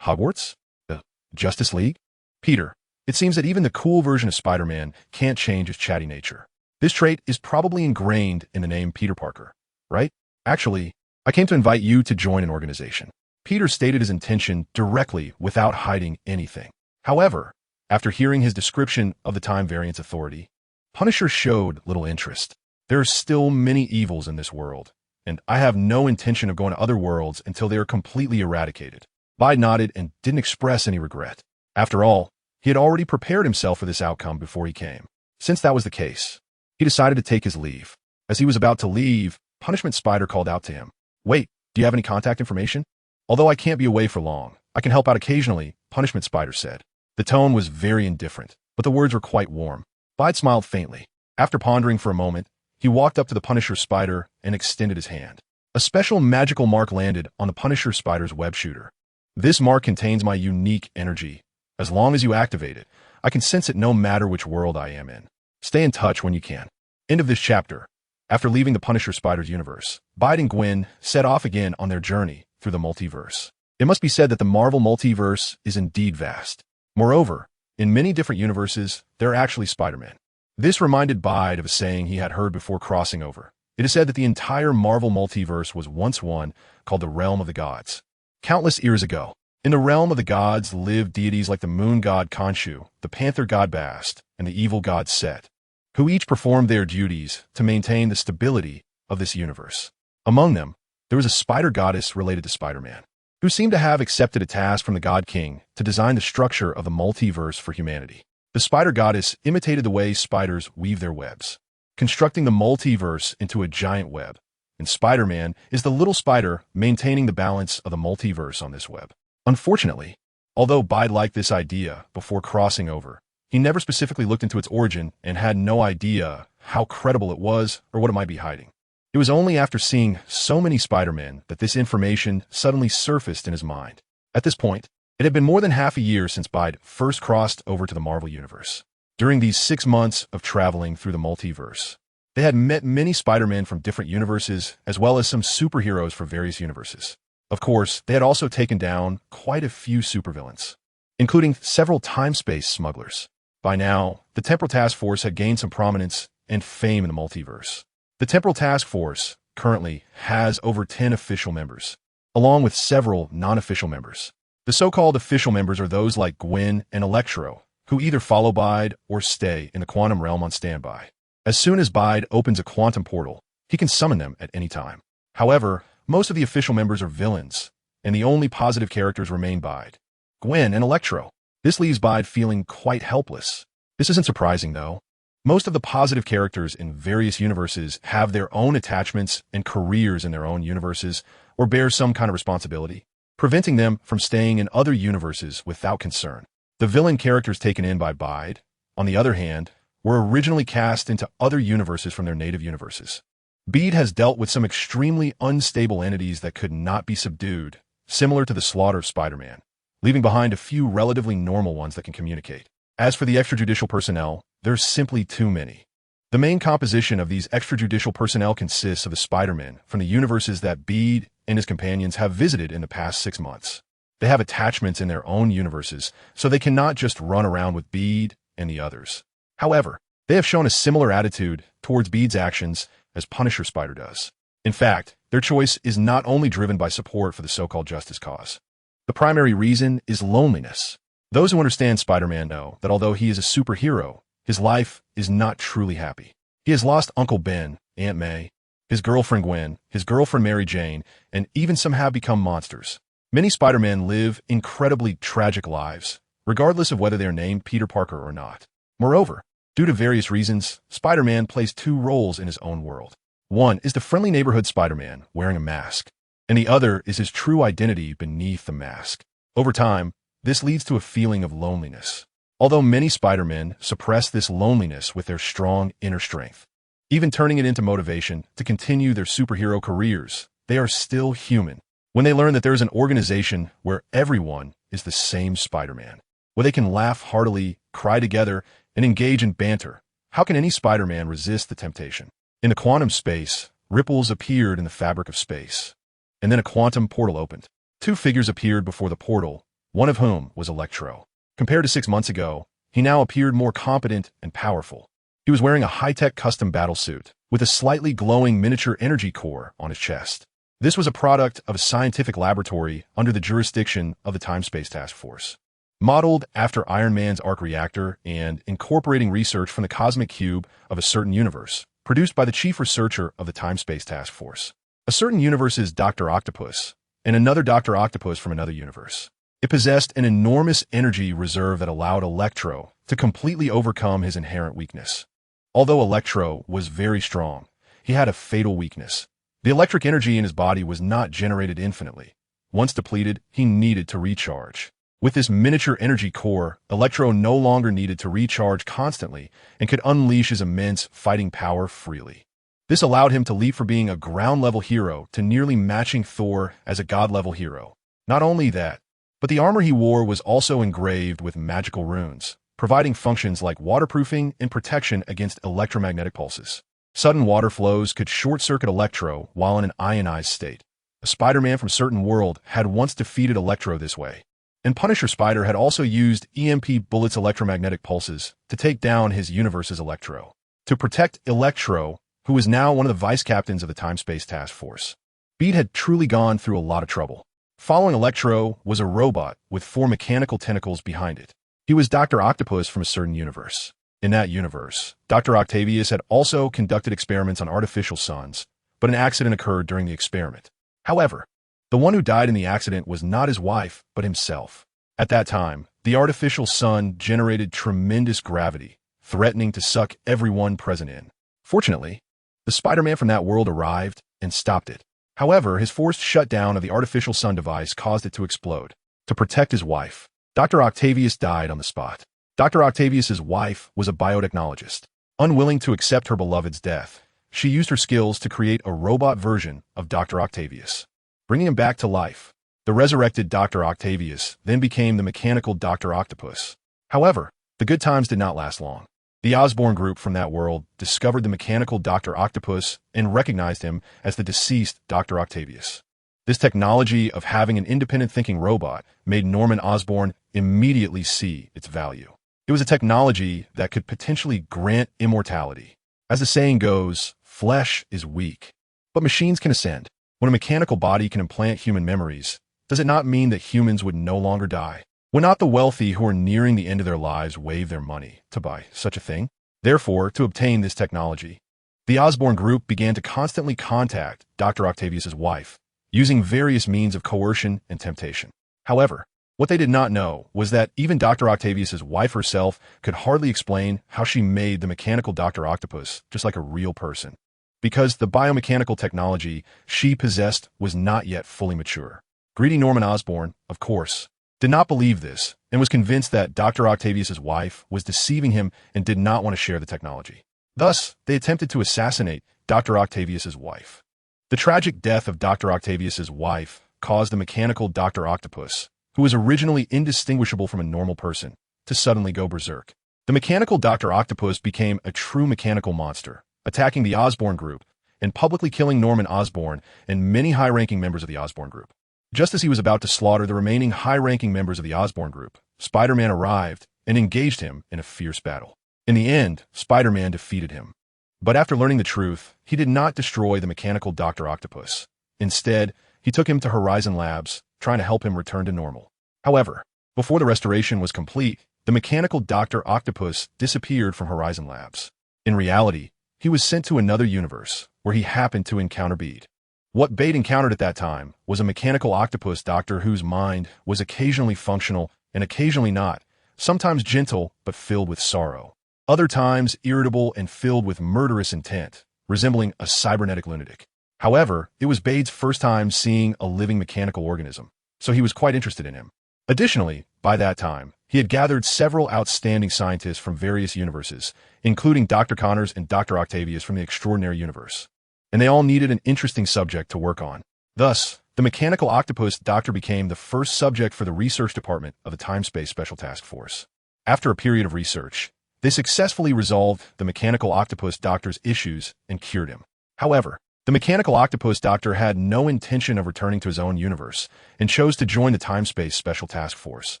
Speaker 1: "Hogwarts? The Justice League?" "Peter, it seems that even the cool version of Spider-Man can't change his chatty nature. This trait is probably ingrained in the name Peter Parker, right? Actually, I came to invite you to join an organization." Peter stated his intention directly without hiding anything. However, after hearing his description of the Time Variance Authority, Punisher showed little interest. "There are still many evils in this world, and I have no intention of going to other worlds until they are completely eradicated." Bide nodded and didn't express any regret. After all, he had already prepared himself for this outcome before he came. Since that was the case, he decided to take his leave. As he was about to leave, Punishment Spider called out to him. "Wait, do you have any contact information?" "Although I can't be away for long, I can help out occasionally," Punishment Spider said. The tone was very indifferent, but the words were quite warm. Bide smiled faintly. After pondering for a moment, he walked up to the Punisher Spider and extended his hand. A special magical mark landed on the Punisher Spider's web shooter. "This mark contains my unique energy. As long as you activate it, I can sense it no matter which world I am in. Stay in touch when you can." End of this chapter. After leaving the Punisher Spider's universe, Bide and Gwen set off again on their journey through the multiverse. It must be said that the Marvel multiverse is indeed vast. Moreover, in many different universes, there are actually Spider-Men. This reminded Bide of a saying he had heard before crossing over. It is said that the entire Marvel multiverse was once one called the realm of the gods. Countless years ago, in the realm of the gods lived deities like the moon god Khonshu, the panther god Bast, and the evil god Set, who each performed their duties to maintain the stability of this universe. Among them, there was a spider goddess related to Spider-Man, who seemed to have accepted a task from the God King to design the structure of the multiverse for humanity. The spider goddess imitated the way spiders weave their webs, constructing the multiverse into a giant web, and Spider-Man is the little spider maintaining the balance of the multiverse on this web. Unfortunately, although Bide liked this idea before crossing over, he never specifically looked into its origin and had no idea how credible it was or what it might be hiding. It was only after seeing so many Spider-Men that this information suddenly surfaced in his mind. At this point, it had been more than half a year since Bide first crossed over to the Marvel Universe. During these 6 months of traveling through the multiverse, they had met many Spider-Men from different universes, as well as some superheroes from various universes. Of course, they had also taken down quite a few supervillains, including several time-space smugglers. By now, the Temporal Task Force had gained some prominence and fame in the multiverse. The Temporal Task Force currently has over 10 official members, along with several non-official members. The so-called official members are those like Gwen and Electro, who either follow Bide or stay in the quantum realm on standby. As soon as Bide opens a quantum portal, he can summon them at any time. However, most of the official members are villains, and the only positive characters remain Bide, Gwen, and Electro. This leaves Bide feeling quite helpless. This isn't surprising, though. Most of the positive characters in various universes have their own attachments and careers in their own universes, or bear some kind of responsibility, preventing them from staying in other universes without concern. The villain characters taken in by Bide, on the other hand, were originally cast into other universes from their native universes. Bede has dealt with some extremely unstable entities that could not be subdued, similar to the slaughter of Spider-Man, leaving behind a few relatively normal ones that can communicate. As for the extrajudicial personnel, there's simply too many. The main composition of these extrajudicial personnel consists of the Spider-Men from the universes that Bede and his companions have visited in the past 6 months. They have attachments in their own universes, so they cannot just run around with Bede and the others. However, they have shown a similar attitude towards Bede's actions as Punisher Spider does. In fact, their choice is not only driven by support for the so-called justice cause. The primary reason is loneliness. Those who understand Spider-Man know that although he is a superhero, his life is not truly happy. He has lost Uncle Ben, Aunt May, his girlfriend Gwen, his girlfriend Mary Jane, and even some have become monsters. Many Spider-Men live incredibly tragic lives, regardless of whether they are named Peter Parker or not. Moreover, due to various reasons, Spider-Man plays 2 roles in his own world. One is the friendly neighborhood Spider-Man wearing a mask, and the other is his true identity beneath the mask. Over time, this leads to a feeling of loneliness. Although many Spider-Men suppress this loneliness with their strong inner strength, even turning it into motivation to continue their superhero careers, they are still human. When they learn that there is an organization where everyone is the same Spider-Man, where they can laugh heartily, cry together, and engage in banter, how can any Spider-Man resist the temptation? In the quantum space, ripples appeared in the fabric of space, and then a quantum portal opened. 2 figures appeared before the portal, one of whom was Electro. Compared to 6 months ago, he now appeared more competent and powerful. He was wearing a high-tech custom battlesuit with a slightly glowing miniature energy core on his chest. This was a product of a scientific laboratory under the jurisdiction of the Time-Space Task Force. Modeled after Iron Man's arc reactor and incorporating research from the cosmic cube of a certain universe, produced by the chief researcher of the Time-Space Task Force. A certain universe is Dr. Octopus, and another Dr. Octopus from another universe. It possessed an enormous energy reserve that allowed Electro to completely overcome his inherent weakness. Although Electro was very strong, he had a fatal weakness. The electric energy in his body was not generated infinitely. Once depleted, he needed to recharge. With this miniature energy core, Electro no longer needed to recharge constantly and could unleash his immense fighting power freely. This allowed him to leap from being a ground-level hero to nearly matching Thor as a god-level hero. Not only that, but the armor he wore was also engraved with magical runes, providing functions like waterproofing and protection against electromagnetic pulses. Sudden water flows could short-circuit Electro while in an ionized state. A Spider-Man from a certain world had once defeated Electro this way, and Punisher Spider had also used EMP Bullet's electromagnetic pulses to take down his universe's Electro. To protect Electro, who was now one of the vice-captains of the Time-Space Task Force, Bede had truly gone through a lot of trouble. Following Electro was a robot with 4 mechanical tentacles behind it. He was Dr. Octopus from a certain universe. In that universe, Dr. Octavius had also conducted experiments on artificial suns, but an accident occurred during the experiment. However, the one who died in the accident was not his wife, but himself. At that time, the artificial sun generated tremendous gravity, threatening to suck everyone present in. Fortunately, the Spider-Man from that world arrived and stopped it. However, his forced shutdown of the artificial sun device caused it to explode. To protect his wife, Dr. Octavius died on the spot. Dr. Octavius's wife was a biotechnologist. Unwilling to accept her beloved's death, she used her skills to create a robot version of Dr. Octavius, bringing him back to life. The resurrected Dr. Octavius then became the mechanical Dr. Octopus. However, the good times did not last long. The Osborn group from that world discovered the mechanical Dr. Octopus and recognized him as the deceased Dr. Octavius. This technology of having an independent thinking robot made Norman Osborn immediately see its value. It was a technology that could potentially grant immortality. As the saying goes, flesh is weak, but machines can ascend. When a mechanical body can implant human memories, does it not mean that humans would no longer die? Would not the wealthy who are nearing the end of their lives waive their money to buy such a thing? Therefore, to obtain this technology, the Osborn group began to constantly contact Dr. Octavius's wife, using various means of coercion and temptation. However, what they did not know was that even Dr. Octavius's wife herself could hardly explain how she made the mechanical Dr. Octopus just like a real person, because the biomechanical technology she possessed was not yet fully mature. Greedy Norman Osborn, of course, did not believe this and was convinced that Dr. Octavius's wife was deceiving him and did not want to share the technology. Thus, they attempted to assassinate Dr. Octavius's wife. The tragic death of Dr. Octavius's wife caused the mechanical Dr. Octopus, who was originally indistinguishable from a normal person, to suddenly go berserk. the mechanical Dr. Octopus became a true mechanical monster, attacking the Osborn group and publicly killing Norman Osborn and many high-ranking members of the Osborn group. Just as he was about to slaughter the remaining high-ranking members of the Osborn group, Spider-Man arrived and engaged him in a fierce battle. In the end, Spider-Man defeated him. But after learning the truth, he did not destroy the mechanical Dr. Octopus. Instead, he took him to Horizon Labs, trying to help him return to normal. However, before the restoration was complete, the mechanical Dr. Octopus disappeared from Horizon Labs. In reality, he was sent to another universe, where he happened to encounter Bede. What Bede encountered at that time was a mechanical octopus doctor whose mind was occasionally functional and occasionally not, sometimes gentle but filled with sorrow, other times irritable and filled with murderous intent, resembling a cybernetic lunatic. However, it was Bede's first time seeing a living mechanical organism, so he was quite interested in him. Additionally, by that time, he had gathered several outstanding scientists from various universes, including Dr. Connors and Dr. Octavius from the Extraordinary Universe, and they all needed an interesting subject to work on. Thus, the mechanical octopus doctor became the first subject for the research department of the Time-Space Special Task Force. After a period of research, they successfully resolved the mechanical octopus doctor's issues and cured him. However, the mechanical octopus doctor had no intention of returning to his own universe and chose to join the Time-Space Special Task Force,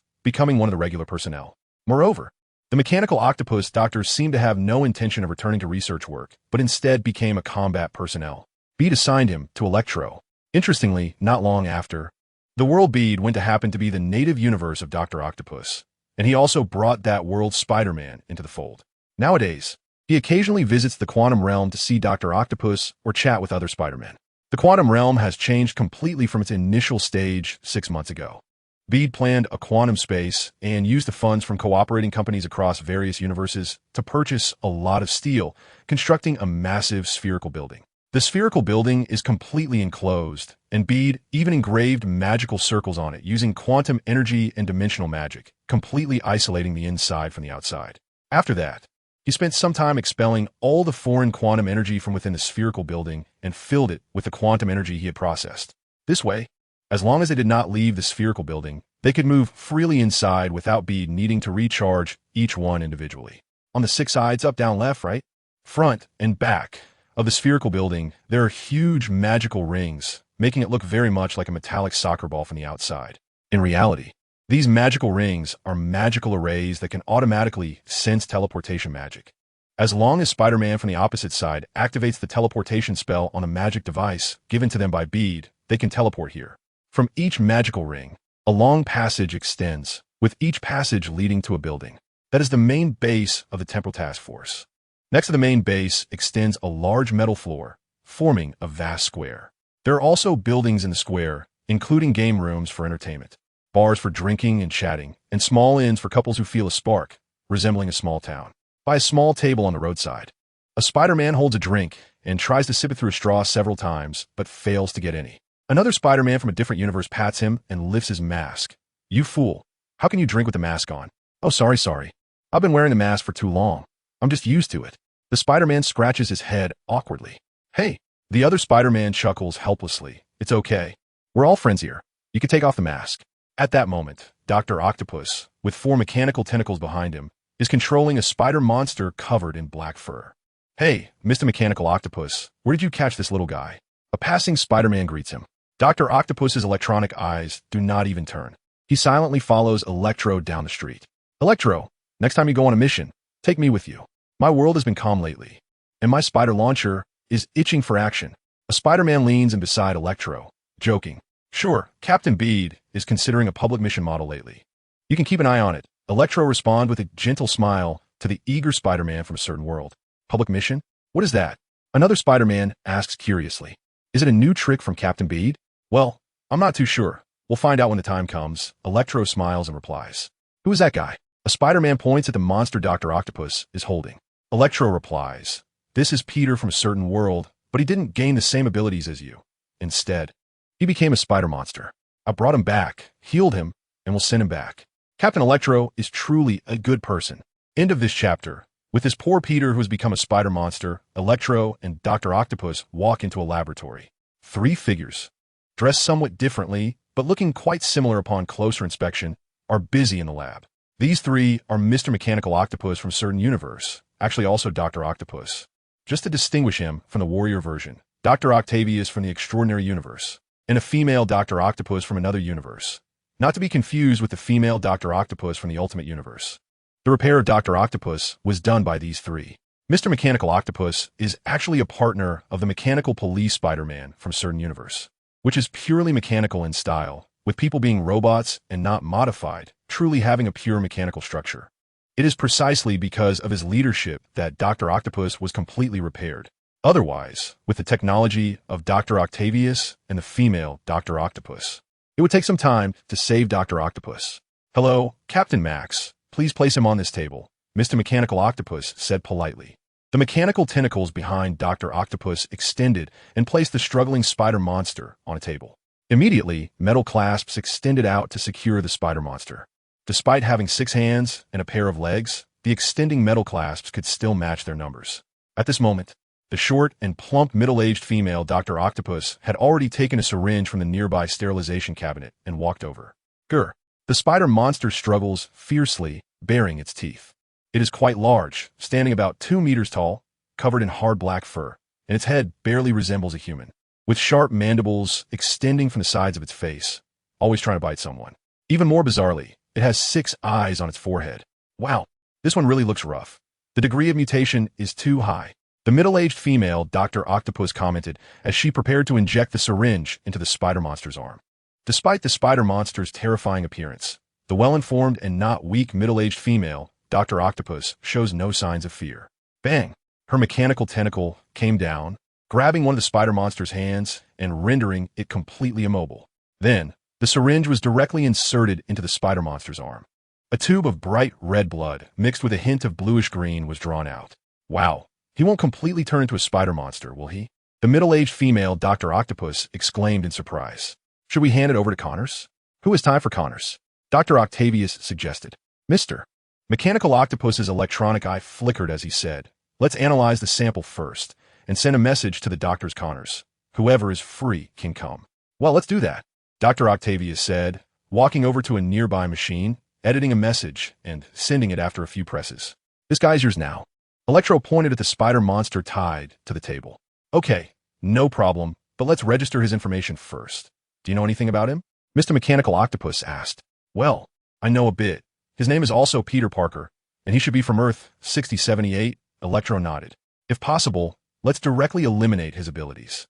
Speaker 1: becoming one of the regular personnel. Moreover, the mechanical octopus doctor seemed to have no intention of returning to research work, but instead became a combat personnel. Bede assigned him to Electro. Interestingly, not long after, the world Bede went to happen to be the native universe of Dr. Octopus, and he also brought that world's Spider-Man into the fold. Nowadays, he occasionally visits the quantum realm to see Dr. Octopus or chat with other Spider-Men. The quantum realm has changed completely from its initial stage 6 months ago. Bede planned a quantum space and used the funds from cooperating companies across various universes to purchase a lot of steel, constructing a massive spherical building. The spherical building is completely enclosed, and Bede even engraved magical circles on it using quantum energy and dimensional magic, completely isolating the inside from the outside. After that, he spent some time expelling all the foreign quantum energy from within the spherical building and filled it with the quantum energy he had processed. This way, as long as they did not leave the spherical building, they could move freely inside without Bede needing to recharge each one individually. On the 6 sides, up, down, left, right, front, and back of the spherical building, there are huge magical rings, making it look very much like a metallic soccer ball from the outside. In reality, these magical rings are magical arrays that can automatically sense teleportation magic. As long as Spider-Man from the opposite side activates the teleportation spell on a magic device given to them by Bede, they can teleport here. From each magical ring, a long passage extends, with each passage leading to a building. That is the main base of the Temporal Task Force. Next to the main base extends a large metal floor, forming a vast square. There are also buildings in the square, including game rooms for entertainment, bars for drinking and chatting, and small inns for couples who feel a spark, resembling a small town. By a small table on the roadside, a Spider-Man holds a drink and tries to sip it through a straw several times, but fails to get any. Another Spider-Man from a different universe pats him and lifts his mask. "You fool. How can you drink with the mask on?" "Oh, sorry. I've been wearing the mask for too long. I'm just used to it." The Spider-Man scratches his head awkwardly. "Hey." The other Spider-Man chuckles helplessly. "It's okay. We're all friends here. You can take off the mask." At that moment, Dr. Octopus, with 4 mechanical tentacles behind him, is controlling a spider monster covered in black fur. "Hey, Mr. Mechanical Octopus, where did you catch this little guy?" A passing Spider-Man greets him. Dr. Octopus's electronic eyes do not even turn. He silently follows Electro down the street. "Electro, next time you go on a mission, take me with you. My world has been calm lately, and my spider launcher is itching for action." A Spider-Man leans in beside Electro, joking. "Sure, Captain Bede is considering a public mission model lately. You can keep an eye on it." Electro responds with a gentle smile to the eager Spider-Man from a certain world. "Public mission? What is that?" Another Spider-Man asks curiously. "Is it a new trick from Captain Bede?" "Well, I'm not too sure. We'll find out when the time comes." Electro smiles and replies. "Who is that guy?" A Spider-Man points at the monster Dr. Octopus is holding. Electro replies, "This is Peter from a certain world, but he didn't gain the same abilities as you. Instead, he became a spider monster. I brought him back, healed him, and will send him back." Captain Electro is truly a good person. End of this chapter. With this poor Peter who has become a spider monster, Electro and Dr. Octopus walk into a laboratory. 3 figures, dressed somewhat differently, but looking quite similar upon closer inspection, are busy in the lab. These three are Mr. Mechanical Octopus from certain universe, actually also Dr. Octopus. Just to distinguish him from the warrior version, Dr. Octavius from the extraordinary universe, and a female Dr. Octopus from another universe. Not to be confused with the female Dr. Octopus from the ultimate universe. The repair of Dr. Octopus was done by these three. Mr. Mechanical Octopus is actually a partner of the Mechanical Police Spider-Man from certain universe, which is purely mechanical in style, with people being robots and not modified, truly having a pure mechanical structure. It is precisely because of his leadership that Dr. Octopus was completely repaired. Otherwise, with the technology of Dr. Octavius and the female Dr. Octopus, it would take some time to save Dr. Octopus. "Hello, Captain Max. Please place him on this table," Mr. Mechanical Octopus said politely. The mechanical tentacles behind Dr. Octopus extended and placed the struggling spider monster on a table. Immediately, metal clasps extended out to secure the spider monster. Despite having 6 hands and a pair of legs, the extending metal clasps could still match their numbers. At this moment, the short and plump middle-aged female Dr. Octopus had already taken a syringe from the nearby sterilization cabinet and walked over. Grr. The spider monster struggles fiercely, baring its teeth. It is quite large, standing about 2 meters tall, covered in hard black fur, and its head barely resembles a human, with sharp mandibles extending from the sides of its face, always trying to bite someone. Even more bizarrely, it has 6 eyes on its forehead. Wow, this one really looks rough. The degree of mutation is too high. The middle-aged female Dr. Octopus commented as she prepared to inject the syringe into the spider monster's arm. Despite the spider monster's terrifying appearance, the well-informed and not weak middle-aged female Dr. Octopus shows no signs of fear. Bang! Her mechanical tentacle came down, grabbing one of the spider monster's hands and rendering it completely immobile. Then, the syringe was directly inserted into the spider monster's arm. A tube of bright red blood, mixed with a hint of bluish-green, was drawn out. Wow, he won't completely turn into a spider monster, will he? The middle-aged female Dr. Octopus exclaimed in surprise. Should we hand it over to Connors? Who has time for Connors? Dr. Octavius suggested. Mr. Mechanical Octopus's electronic eye flickered as he said, "Let's analyze the sample first and send a message to the doctor's Connors. Whoever is free can come." "Well, let's do that," Dr. Octavius said, walking over to a nearby machine, editing a message and sending it after a few presses. "This guy's yours now." Electro pointed at the spider monster tied to the table. "Okay, no problem, but let's register his information first. Do you know anything about him?" Mr. Mechanical Octopus asked. "Well, I know a bit. His name is also Peter Parker, and he should be from Earth 6078, Electro nodded. "If possible, let's directly eliminate his abilities."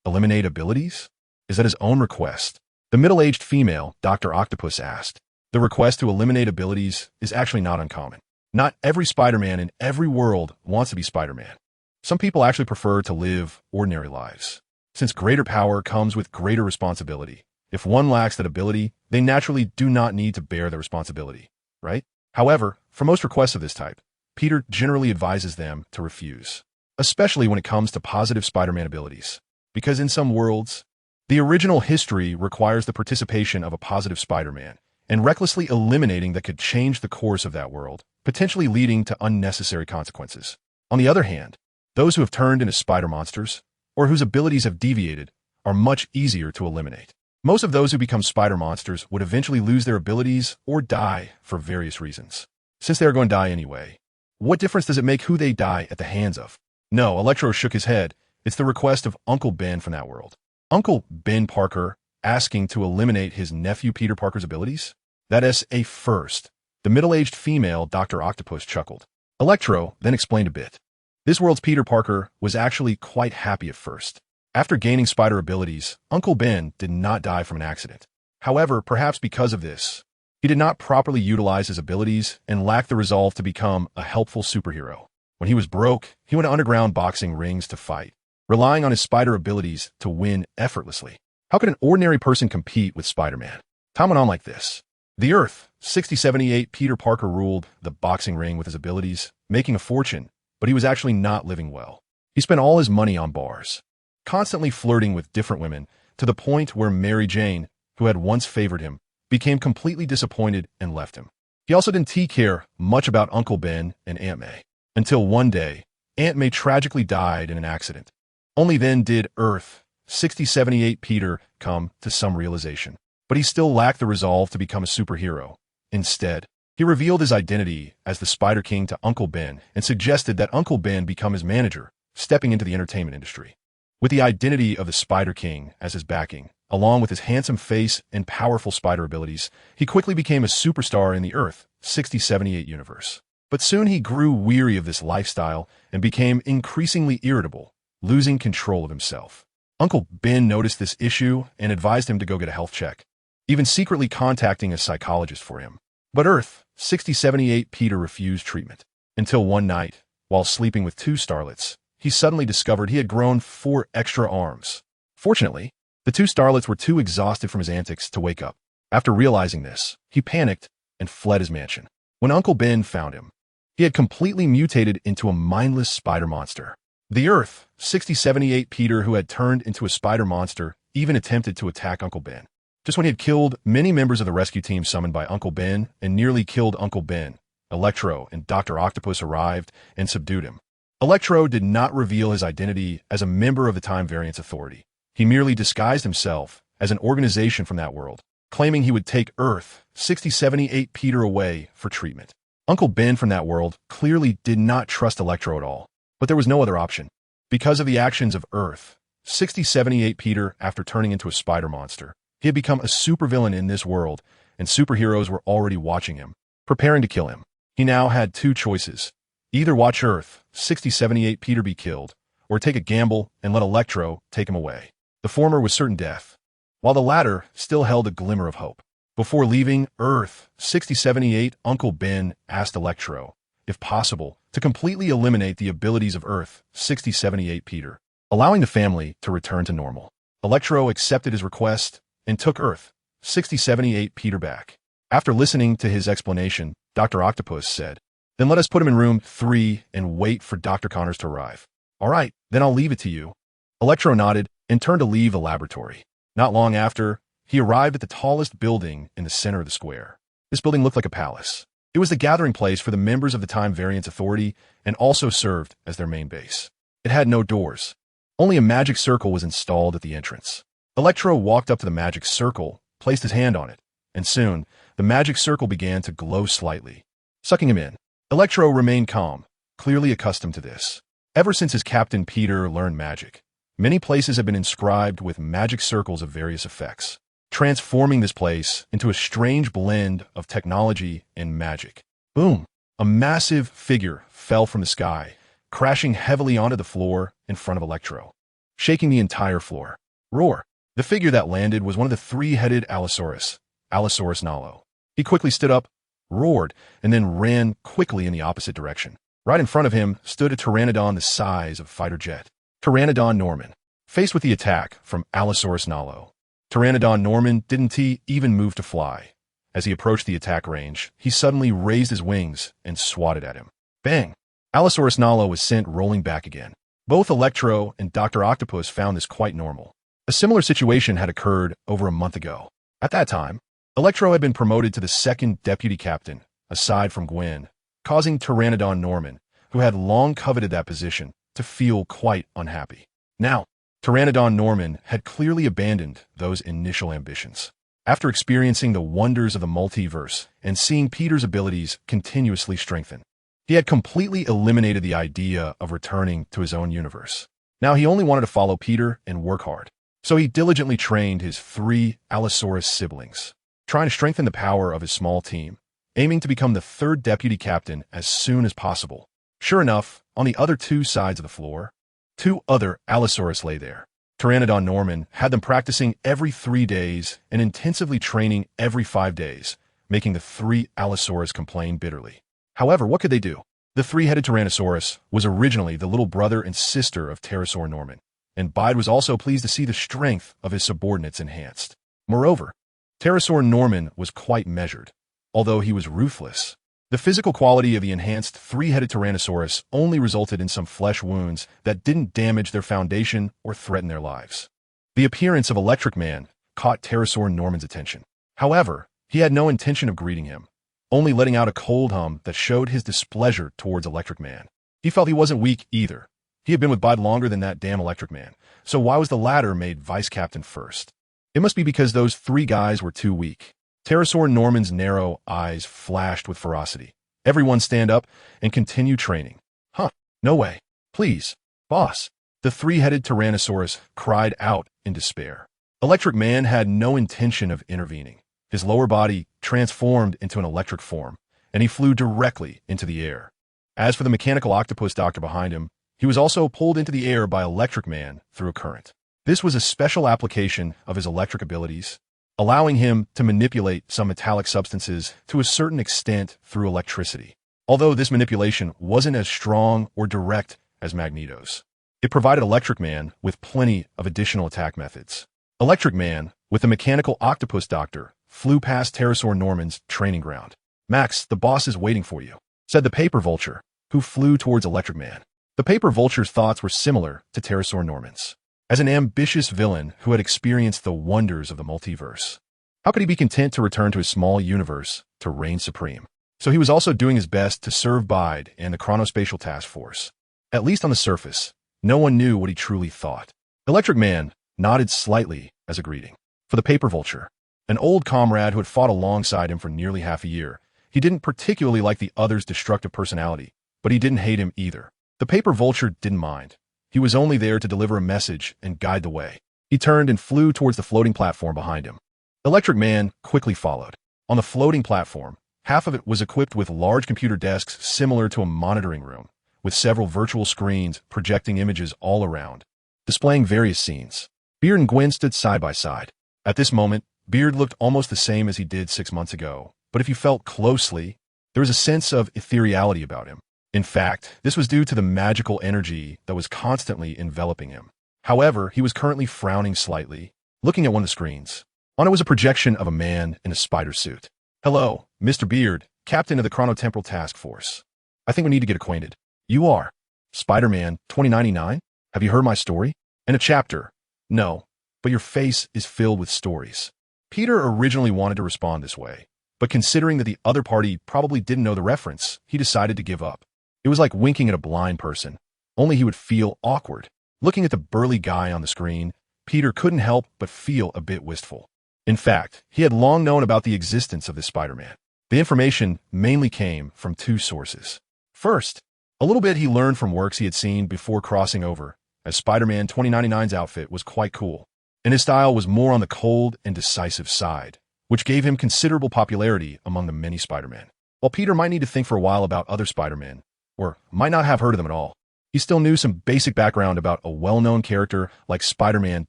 Speaker 1: Eliminate abilities? Is that his own request? The middle-aged female Dr. Octopus asked. The request to eliminate abilities is actually not uncommon. Not every Spider-Man in every world wants to be Spider-Man. Some people actually prefer to live ordinary lives. Since greater power comes with greater responsibility, if one lacks that ability, they naturally do not need to bear the responsibility, right? However, for most requests of this type, Peter generally advises them to refuse, especially when it comes to positive Spider-Man abilities, because in some worlds, the original history requires the participation of a positive Spider-Man, and recklessly eliminating that could change the course of that world, potentially leading to unnecessary consequences. On the other hand, those who have turned into spider monsters, or whose abilities have deviated, are much easier to eliminate. Most of those who become spider monsters would eventually lose their abilities or die for various reasons. Since they are going to die anyway, what difference does it make who they die at the hands of? No, Electro shook his head. It's the request of Uncle Ben from that world. Uncle Ben Parker asking to eliminate his nephew Peter Parker's abilities? That is a first. The middle-aged female Dr. Octopus chuckled. Electro then explained a bit. This world's Peter Parker was actually quite happy at first. After gaining spider abilities, Uncle Ben did not die from an accident. However, perhaps because of this, he did not properly utilize his abilities and lacked the resolve to become a helpful superhero. When he was broke, he went to underground boxing rings to fight, relying on his spider abilities to win effortlessly. How could an ordinary person compete with Spider-Man? Time went on like this. The Earth, 6078, Peter Parker ruled the boxing ring with his abilities, making a fortune, but he was actually not living well. He spent all his money on bars, constantly flirting with different women, to the point where Mary Jane, who had once favored him, became completely disappointed and left him. He also didn't care much about Uncle Ben and Aunt May, until one day, Aunt May tragically died in an accident. Only then did Earth, 6078 Peter come to some realization. But he still lacked the resolve to become a superhero. Instead, He revealed his identity as the Spider King to Uncle Ben and suggested that Uncle Ben become his manager, stepping into the entertainment industry. With the identity of the Spider King as his backing, along with his handsome face and powerful spider abilities, he quickly became a superstar in the Earth 6078 universe. But soon he grew weary of this lifestyle and became increasingly irritable, losing control of himself. Uncle Ben noticed this issue and advised him to go get a health check, even secretly contacting a psychologist for him. But Earth 6078 Peter refused treatment, until one night, while sleeping with two starlets, he suddenly discovered he had grown 4 extra arms. Fortunately, the two starlets were too exhausted from his antics to wake up. After realizing this, he panicked and fled his mansion. When Uncle Ben found him, he had completely mutated into a mindless spider monster. The Earth 6078 Peter, who had turned into a spider monster, even attempted to attack Uncle Ben. Just when he had killed many members of the rescue team summoned by Uncle Ben and nearly killed Uncle Ben, Electro and Dr. Octopus arrived and subdued him. Electro did not reveal his identity as a member of the Time Variance Authority. He merely disguised himself as an organization from that world, claiming he would take Earth 6078 Peter away for treatment. Uncle Ben from that world clearly did not trust Electro at all, but there was no other option. Because of the actions of Earth 6078 Peter after turning into a spider monster, he had become a supervillain in this world, and superheroes were already watching him, preparing to kill him. He now had two choices: either watch Earth 6078 Peter be killed, or take a gamble and let Electro take him away. The former was certain death, while the latter still held a glimmer of hope. Before leaving Earth 6078, Uncle Ben asked Electro, if possible, to completely eliminate the abilities of Earth 6078 Peter, allowing the family to return to normal. Electro accepted his request and took Earth 6078 Peter back. After listening to his explanation, Dr. Octopus said, "Then let us put him in room 3 and wait for Dr. Connors to arrive." "All right, then I'll leave it to you." Electro nodded and turned to leave the laboratory. Not long after, he arrived at the tallest building in the center of the square. This building looked like a palace. It was the gathering place for the members of the Time Variance Authority and also served as their main base. It had no doors. Only a magic circle was installed at the entrance. Electro walked up to the magic circle, placed his hand on it, and soon, the magic circle began to glow slightly, sucking him in. Electro remained calm, clearly accustomed to this. Ever since his captain Peter learned magic, many places have been inscribed with magic circles of various effects, transforming this place into a strange blend of technology and magic. Boom! A massive figure fell from the sky, crashing heavily onto the floor in front of Electro, shaking the entire floor. Roar! The figure that landed was one of the three-headed Allosaurus, Allosaurus Nalo. He quickly stood up, roared, and then ran quickly in the opposite direction. Right in front of him stood a pteranodon the size of a fighter jet. Pteranodon Norman. Faced with the attack from Allosaurus Nalo, Pteranodon Norman didn't even move to fly. As he approached the attack range, he suddenly raised his wings and swatted at him. Bang! Allosaurus Nalo was sent rolling back again. Both Electro and Dr. Octopus found this quite normal. A similar situation had occurred over a month ago. At that time, Electro had been promoted to the second deputy captain, aside from Gwen, causing Pteranodon Norman, who had long coveted that position, to feel quite unhappy. Now, Pteranodon Norman had clearly abandoned those initial ambitions. After experiencing the wonders of the multiverse and seeing Peter's abilities continuously strengthen, he had completely eliminated the idea of returning to his own universe. Now he only wanted to follow Peter and work hard. So he diligently trained his 3 Allosaurus siblings, trying to strengthen the power of his small team, aiming to become the 3rd deputy captain as soon as possible. Sure enough, on the other 2 sides of the floor, 2 other Allosaurus lay there. Pteranodon Norman had them practicing every 3 days and intensively training every 5 days, making the 3 Allosaurus complain bitterly. However, what could they do? The 3-headed Tyrannosaurus was originally the little brother and sister of Pterosaur Norman, and Bide was also pleased to see the strength of his subordinates enhanced. Moreover, Pterosaur Norman was quite measured, although he was ruthless. The physical quality of the enhanced 3-headed Tyrannosaurus only resulted in some flesh wounds that didn't damage their foundation or threaten their lives. The appearance of Electric Man caught Pterosaur Norman's attention. However, he had no intention of greeting him, only letting out a cold hum that showed his displeasure towards Electric Man. He felt he wasn't weak either. He had been with Bide longer than that damn Electric Man, so why was the latter made vice captain first? It must be because those 3 guys were too weak. Pterosaur Norman's narrow eyes flashed with ferocity. Everyone stand up and continue training. Huh, no way. Please, boss. The three-headed Tyrannosaurus cried out in despair. Electric Man had no intention of intervening. His lower body transformed into an electric form, and he flew directly into the air. As for the mechanical octopus doctor behind him, he was also pulled into the air by Electric Man through a current. This was a special application of his electric abilities, allowing him to manipulate some metallic substances to a certain extent through electricity. Although this manipulation wasn't as strong or direct as Magneto's, it provided Electric Man with plenty of additional attack methods. Electric Man, with the mechanical octopus doctor, flew past Pterosaur Norman's training ground. "Max, the boss is waiting for you," said the paper vulture, who flew towards Electric Man. The paper vulture's thoughts were similar to Pterosaur Norman's. As an ambitious villain who had experienced the wonders of the multiverse, how could he be content to return to his small universe to reign supreme? So he was also doing his best to serve Bide and the Chronospatial Task Force. At least on the surface, no one knew what he truly thought. Electric Man nodded slightly as a greeting. For the paper vulture, an old comrade who had fought alongside him for nearly half a year, he didn't particularly like the other's destructive personality, but he didn't hate him either. The paper vulture didn't mind. He was only there to deliver a message and guide the way. He turned and flew towards the floating platform behind him. Electric Man quickly followed. On the floating platform, half of it was equipped with large computer desks similar to a monitoring room, with several virtual screens projecting images all around, displaying various scenes. Beard and Gwen stood side by side. At this moment, Beard looked almost the same as he did 6 months ago, but if you felt closely, there was a sense of ethereality about him. In fact, this was due to the magical energy that was constantly enveloping him. However, he was currently frowning slightly, looking at one of the screens. On it was a projection of a man in a spider suit. "Hello, Mr. Beard, captain of the Chronotemporal Task Force. I think we need to get acquainted." "You are Spider-Man 2099? Have you heard my story?" "In a chapter." "No, but your face is filled with stories." Peter originally wanted to respond this way, but considering that the other party probably didn't know the reference, he decided to give up. It was like winking at a blind person, only he would feel awkward. Looking at the burly guy on the screen, Peter couldn't help but feel a bit wistful. In fact, he had long known about the existence of this Spider-Man. The information mainly came from two sources. First, a little bit he learned from works he had seen before crossing over, as Spider-Man 2099's outfit was quite cool, and his style was more on the cold and decisive side, which gave him considerable popularity among the many Spider-Men. While Peter might need to think for a while about other Spider-Men, or might not have heard of them at all, he still knew some basic background about a well-known character like Spider-Man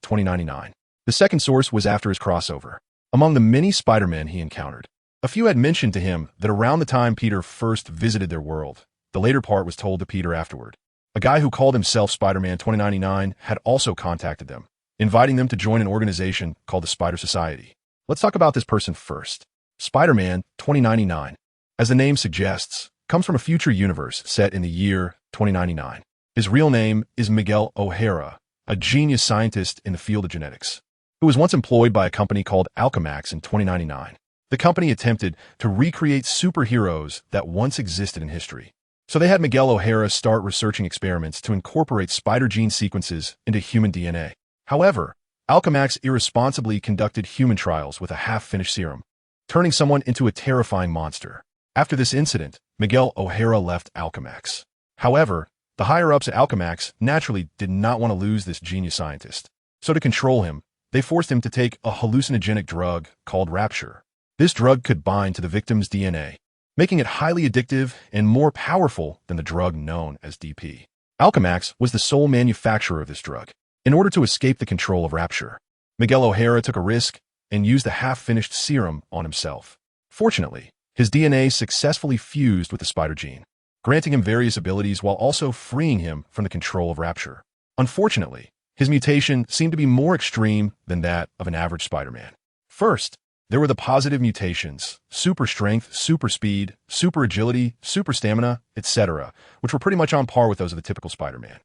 Speaker 1: 2099. The second source was after his crossover. Among the many Spider-Men he encountered, a few had mentioned to him that around the time Peter first visited their world, the later part was told to Peter afterward. A guy who called himself Spider-Man 2099 had also contacted them, inviting them to join an organization called the Spider Society. Let's talk about this person first. Spider-Man 2099, as the name suggests, comes from a future universe set in the year 2099. His real name is Miguel O'Hara, a genius scientist in the field of genetics, who was once employed by a company called Alchemax in 2099. The company attempted to recreate superheroes that once existed in history. So they had Miguel O'Hara start researching experiments to incorporate spider gene sequences into human DNA. However, Alchemax irresponsibly conducted human trials with a half-finished serum, turning someone into a terrifying monster. After this incident, Miguel O'Hara left Alchemax. However, the higher-ups at Alchemax naturally did not want to lose this genius scientist. So to control him, they forced him to take a hallucinogenic drug called Rapture. This drug could bind to the victim's DNA, making it highly addictive and more powerful than the drug known as DP. Alchemax was the sole manufacturer of this drug. In order to escape the control of Rapture, Miguel O'Hara took a risk and used the half-finished serum on himself. Fortunately, his DNA successfully fused with the spider gene, granting him various abilities while also freeing him from the control of Rapture. Unfortunately, his mutation seemed to be more extreme than that of an average Spider-Man. First, there were the positive mutations, super strength, super speed, super agility, super stamina, etc., which were pretty much on par with those of the typical Spider-Man.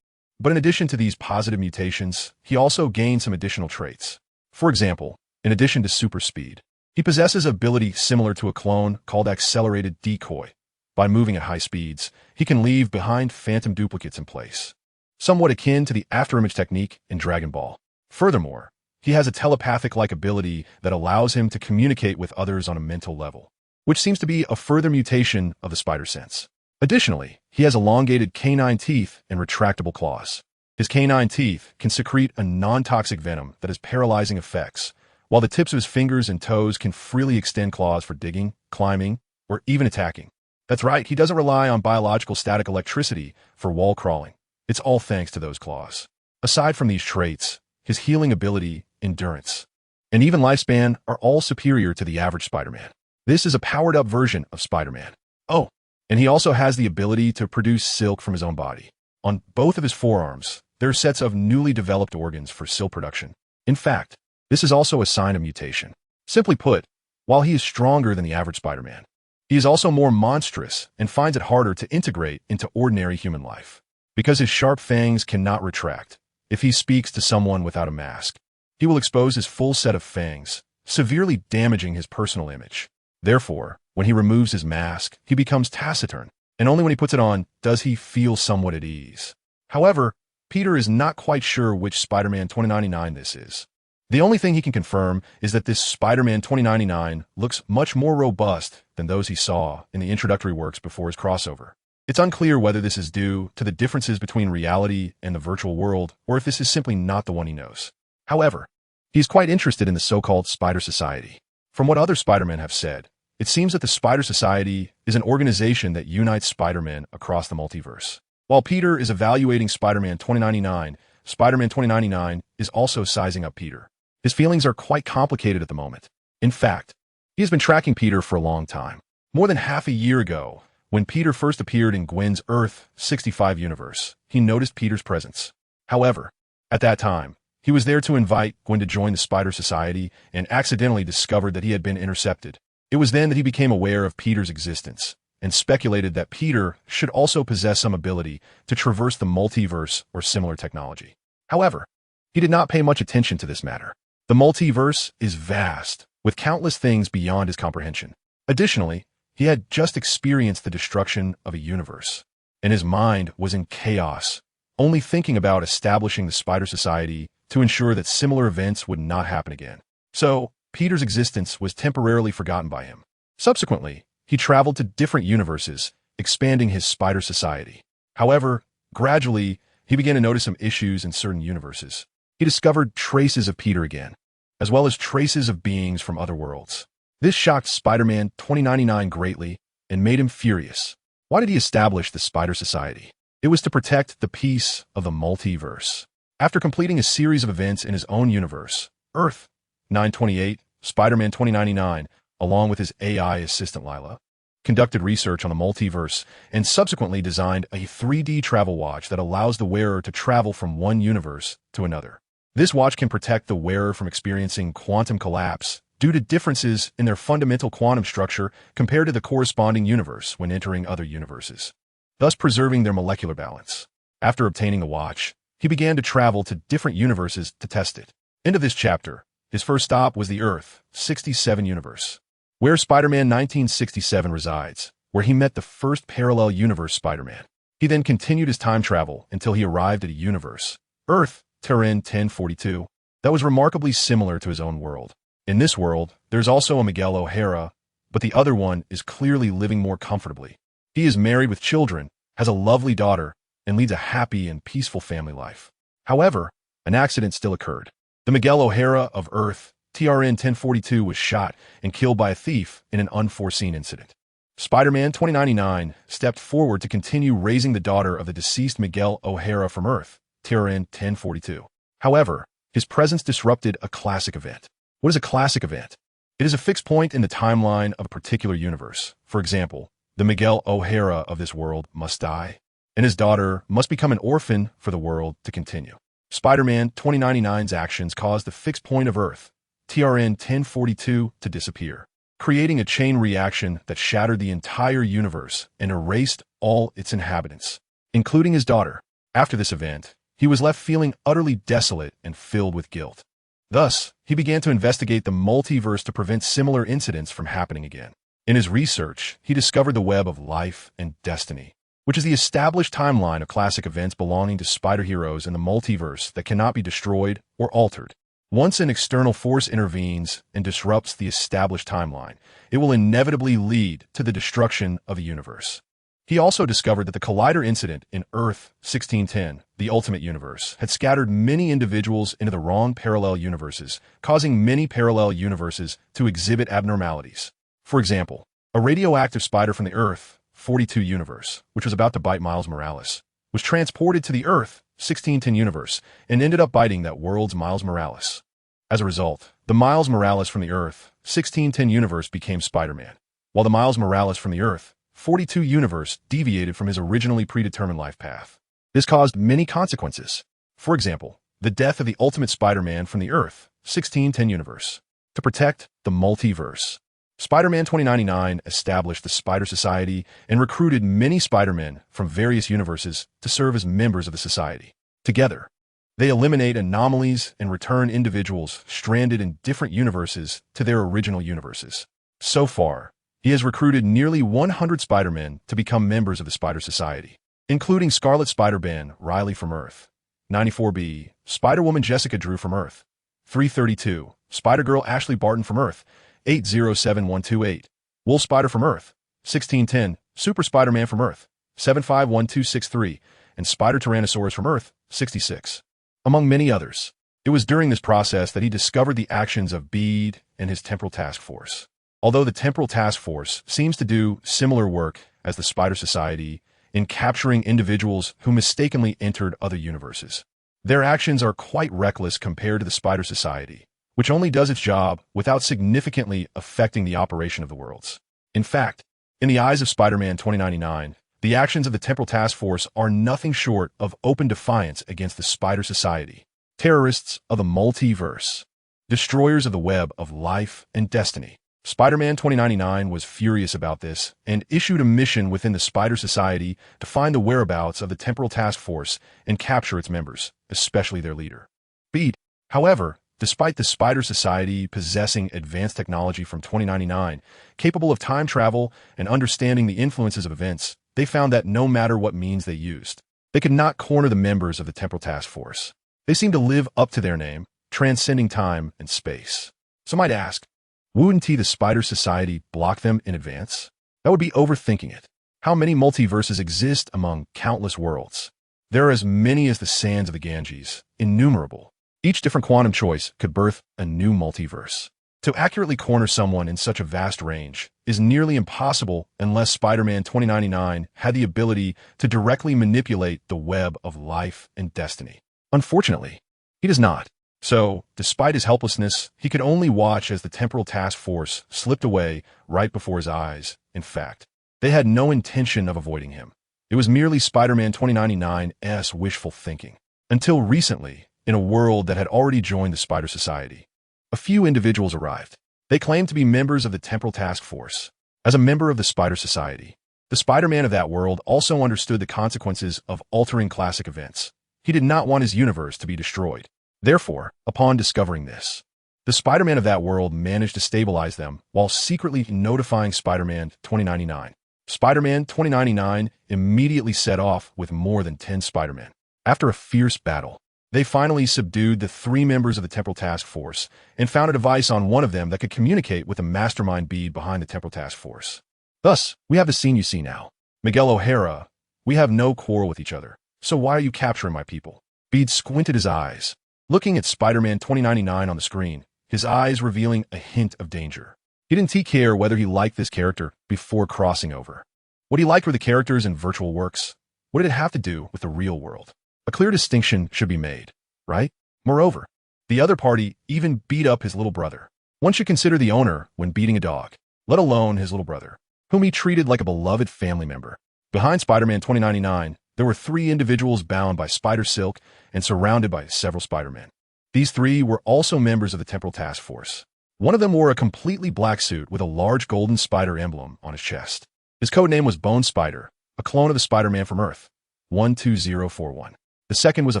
Speaker 1: But in addition to these positive mutations, he also gained some additional traits. For example, in addition to super speed, he possesses an ability similar to a clone called accelerated decoy. By moving at high speeds, he can leave behind phantom duplicates in place, somewhat akin to the afterimage technique in Dragon Ball. Furthermore, he he has a telepathic-like ability that allows him to communicate with others on a mental level, which seems to be a further mutation of the spider sense. Additionally, he has elongated canine teeth and retractable claws. His canine teeth can secrete a non-toxic venom that has paralyzing effects, while the tips of his fingers and toes can freely extend claws for digging, climbing, or even attacking. That's right, he doesn't rely on biological static electricity for wall crawling. It's all thanks to those claws. Aside from these traits, his healing ability, endurance, and even lifespan are all superior to the average Spider-Man. This is a powered-up version of Spider-Man. Oh, and he also has the ability to produce silk from his own body. On both of his forearms, there are sets of newly developed organs for silk production. In fact, this is also a sign of mutation. Simply put, while he is stronger than the average Spider-Man, he is also more monstrous and finds it harder to integrate into ordinary human life. Because his sharp fangs cannot retract, if he speaks to someone without a mask, he will expose his full set of fangs, severely damaging his personal image. Therefore, when he removes his mask, he becomes taciturn, and only when he puts it on does he feel somewhat at ease. However, Peter is not quite sure which Spider-Man 2099 this is. The only thing he can confirm is that this Spider-Man 2099 looks much more robust than those he saw in the introductory works before his crossover. It's unclear whether this is due to the differences between reality and the virtual world, or if this is simply not the one he knows. However, he's quite interested in the so-called Spider Society. From what other Spider-Men have said, it seems that the Spider Society is an organization that unites Spider-Men across the multiverse. While Peter is evaluating Spider-Man 2099, Spider-Man 2099 is also sizing up Peter. His feelings are quite complicated at the moment. In fact, he has been tracking Peter for a long time. More than half a year ago, when Peter first appeared in Gwen's Earth 65 universe, he noticed Peter's presence. However, at that time, he was there to invite Gwen to join the Spider Society and accidentally discovered that he had been intercepted. It was then that he became aware of Peter's existence and speculated that Peter should also possess some ability to traverse the multiverse or similar technology. However, he did not pay much attention to this matter. The multiverse is vast, with countless things beyond his comprehension. Additionally, he had just experienced the destruction of a universe, and his mind was in chaos, only thinking about establishing the Spider Society to ensure that similar events would not happen again. So, Peter's existence was temporarily forgotten by him. Subsequently, he traveled to different universes, expanding his Spider Society. However, gradually, he began to notice some issues in certain universes. He discovered traces of Peter again, as well as traces of beings from other worlds. This shocked Spider-Man 2099 greatly and made him furious. Why did he establish the Spider Society? It was to protect the peace of the multiverse. After completing a series of events in his own universe, Earth 928, Spider-Man 2099, along with his AI assistant Lila, conducted research on the multiverse and subsequently designed a 3D travel watch that allows the wearer to travel from one universe to another. This watch can protect the wearer from experiencing quantum collapse due to differences in their fundamental quantum structure compared to the corresponding universe when entering other universes, thus preserving their molecular balance. After obtaining the watch, he began to travel to different universes to test it. End of this chapter. His first stop was the Earth 67 universe, where Spider-Man 1967 resides, where he met the first parallel universe Spider-Man. He then continued his time travel until he arrived at a universe, Earth 1042, that was remarkably similar to his own world. In this world, there's also a Miguel O'Hara, but the other one is clearly living more comfortably. He is married with children, has a lovely daughter, and leads a happy and peaceful family life. However, an accident still occurred. The Miguel O'Hara of Earth, TRN 1042, was shot and killed by a thief in an unforeseen incident. Spider-Man 2099 stepped forward to continue raising the daughter of the deceased Miguel O'Hara from Earth, TRN 1042. However, his presence disrupted a classic event. What is a classic event? It is a fixed point in the timeline of a particular universe. For example, the Miguel O'Hara of this world must die, and his daughter must become an orphan for the world to continue. Spider-Man 2099's actions caused the fixed point of Earth, TRN 1042, to disappear, creating a chain reaction that shattered the entire universe and erased all its inhabitants, including his daughter. After this event, he was left feeling utterly desolate and filled with guilt. Thus, he began to investigate the multiverse to prevent similar incidents from happening again. In his research, he discovered the web of life and destiny, which is the established timeline of classic events belonging to spider heroes in the multiverse that cannot be destroyed or altered. Once an external force intervenes and disrupts the established timeline, it will inevitably lead to the destruction of the universe. He also discovered that the collider incident in Earth 1610, the ultimate universe, had scattered many individuals into the wrong parallel universes, causing many parallel universes to exhibit abnormalities. For example, a radioactive spider from the Earth 42 universe, which was about to bite Miles Morales, was transported to the Earth 1610 universe and ended up biting that world's Miles Morales. As a result, the Miles Morales from the Earth 1610 universe became Spider-Man, while the Miles Morales from the Earth 42 universe deviated from his originally predetermined life path. This caused many consequences. For example, the death of the Ultimate Spider-Man from the Earth 1610 universe. To protect the multiverse, Spider-Man 2099 established the Spider Society and recruited many Spider-Men from various universes to serve as members of the society. Together, they eliminate anomalies and return individuals stranded in different universes to their original universes. So far, he has recruited nearly 100 Spider-Men to become members of the Spider Society, including Scarlet Spider-Man Riley from Earth 94B, Spider-Woman Jessica Drew from Earth 332, Spider-Girl Ashley Barton from Earth 807128, Wolf Spider from Earth 1610, Super Spider-Man from Earth 751263, and Spider Tyrannosaurus from Earth 66, among many others. It was during this process that he discovered the actions of Bede and his Temporal Task Force. Although the Temporal Task Force seems to do similar work as the Spider Society in capturing individuals who mistakenly entered other universes, their actions are quite reckless compared to the Spider Society, which only does its job without significantly affecting the operation of the worlds. In fact, in the eyes of Spider-Man 2099, the actions of the Temporal Task Force are nothing short of open defiance against the Spider Society, terrorists of the multiverse, destroyers of the web of life and destiny. Spider-Man 2099 was furious about this and issued a mission within the Spider Society to find the whereabouts of the Temporal Task Force and capture its members, especially their leader. Bede, however, despite the Spider Society possessing advanced technology from 2099, capable of time travel and understanding the influences of events, they found that no matter what means they used, they could not corner the members of the Temporal Task Force. They seemed to live up to their name, transcending time and space. Some might ask, wouldn't the Spider Society block them in advance? That would be overthinking it. How many multiverses exist among countless worlds? There are as many as the sands of the Ganges, innumerable. Each different quantum choice could birth a new multiverse. To accurately corner someone in such a vast range is nearly impossible unless Spider-Man 2099 had the ability to directly manipulate the web of life and destiny. Unfortunately, he does not. So, despite his helplessness, he could only watch as the Temporal Task Force slipped away right before his eyes. In fact, they had no intention of avoiding him. It was merely Spider-Man 2099's wishful thinking. Until recently, in a world that had already joined the Spider Society, a few individuals arrived. They claimed to be members of the Temporal Task Force. As a member of the Spider Society, the Spider-Man of that world also understood the consequences of altering classic events. He did not want his universe to be destroyed. Therefore, upon discovering this, the Spider-Man of that world managed to stabilize them while secretly notifying Spider-Man 2099. Spider-Man 2099 immediately set off with more than 10 Spider-Men. After a fierce battle, they finally subdued the 3 members of the Temporal Task Force and found a device on one of them that could communicate with the mastermind Bede behind the Temporal Task Force. Thus, we have the scene you see now. Miguel O'Hara, we have no quarrel with each other, so why are you capturing my people? Bede squinted his eyes, looking at Spider-Man 2099 on the screen, his eyes revealing a hint of danger. He didn't care whether he liked this character before crossing over. What he liked were the characters in virtual works. What did it have to do with the real world? A clear distinction should be made, right? Moreover, the other party even beat up his little brother. One should consider the owner when beating a dog, let alone his little brother, whom he treated like a beloved family member. Behind Spider-Man 2099, there were 3 individuals bound by spider silk and surrounded by several Spider-Men. These 3 were also members of the Temporal Task Force. One of them wore a completely black suit with a large golden spider emblem on his chest. His codename was Bone Spider, a clone of the Spider-Man from Earth 12041. The second was a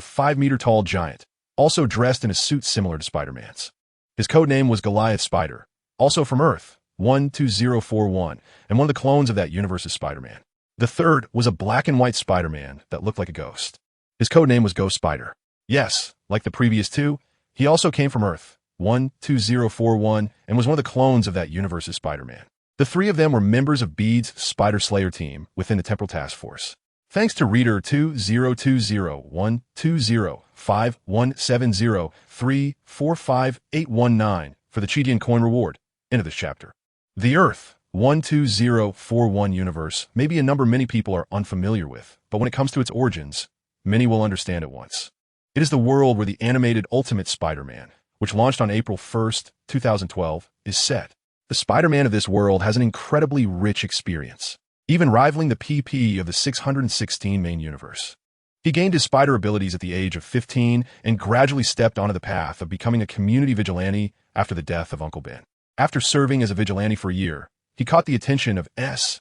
Speaker 1: 5-meter-tall giant, also dressed in a suit similar to Spider-Man's. His codename was Goliath Spider, also from Earth 12041, and one of the clones of that universe's Spider-Man. The third was a black and white Spider-Man that looked like a ghost. His codename was Ghost Spider. Yes, like the previous 2, He also came from Earth 12041 and was one of the clones of that universe's Spider-Man. The three of them were members of Bede's Spider Slayer team within the Temporal Task Force. Thanks to reader 202012051703458819 for the Chidian coin reward. End of this chapter. The Earth 12041 universe may be a number many people are unfamiliar with, but when it comes to its origins, many will understand at once. It is the world where the animated Ultimate Spider-Man, which launched on April 1st, 2012, is set. The Spider-Man of this world has an incredibly rich experience, even rivaling the PP of the 616 main universe. He gained his spider abilities at the age of 15 and gradually stepped onto the path of becoming a community vigilante after the death of Uncle Ben. After serving as a vigilante for a year, he caught the attention of SHIELD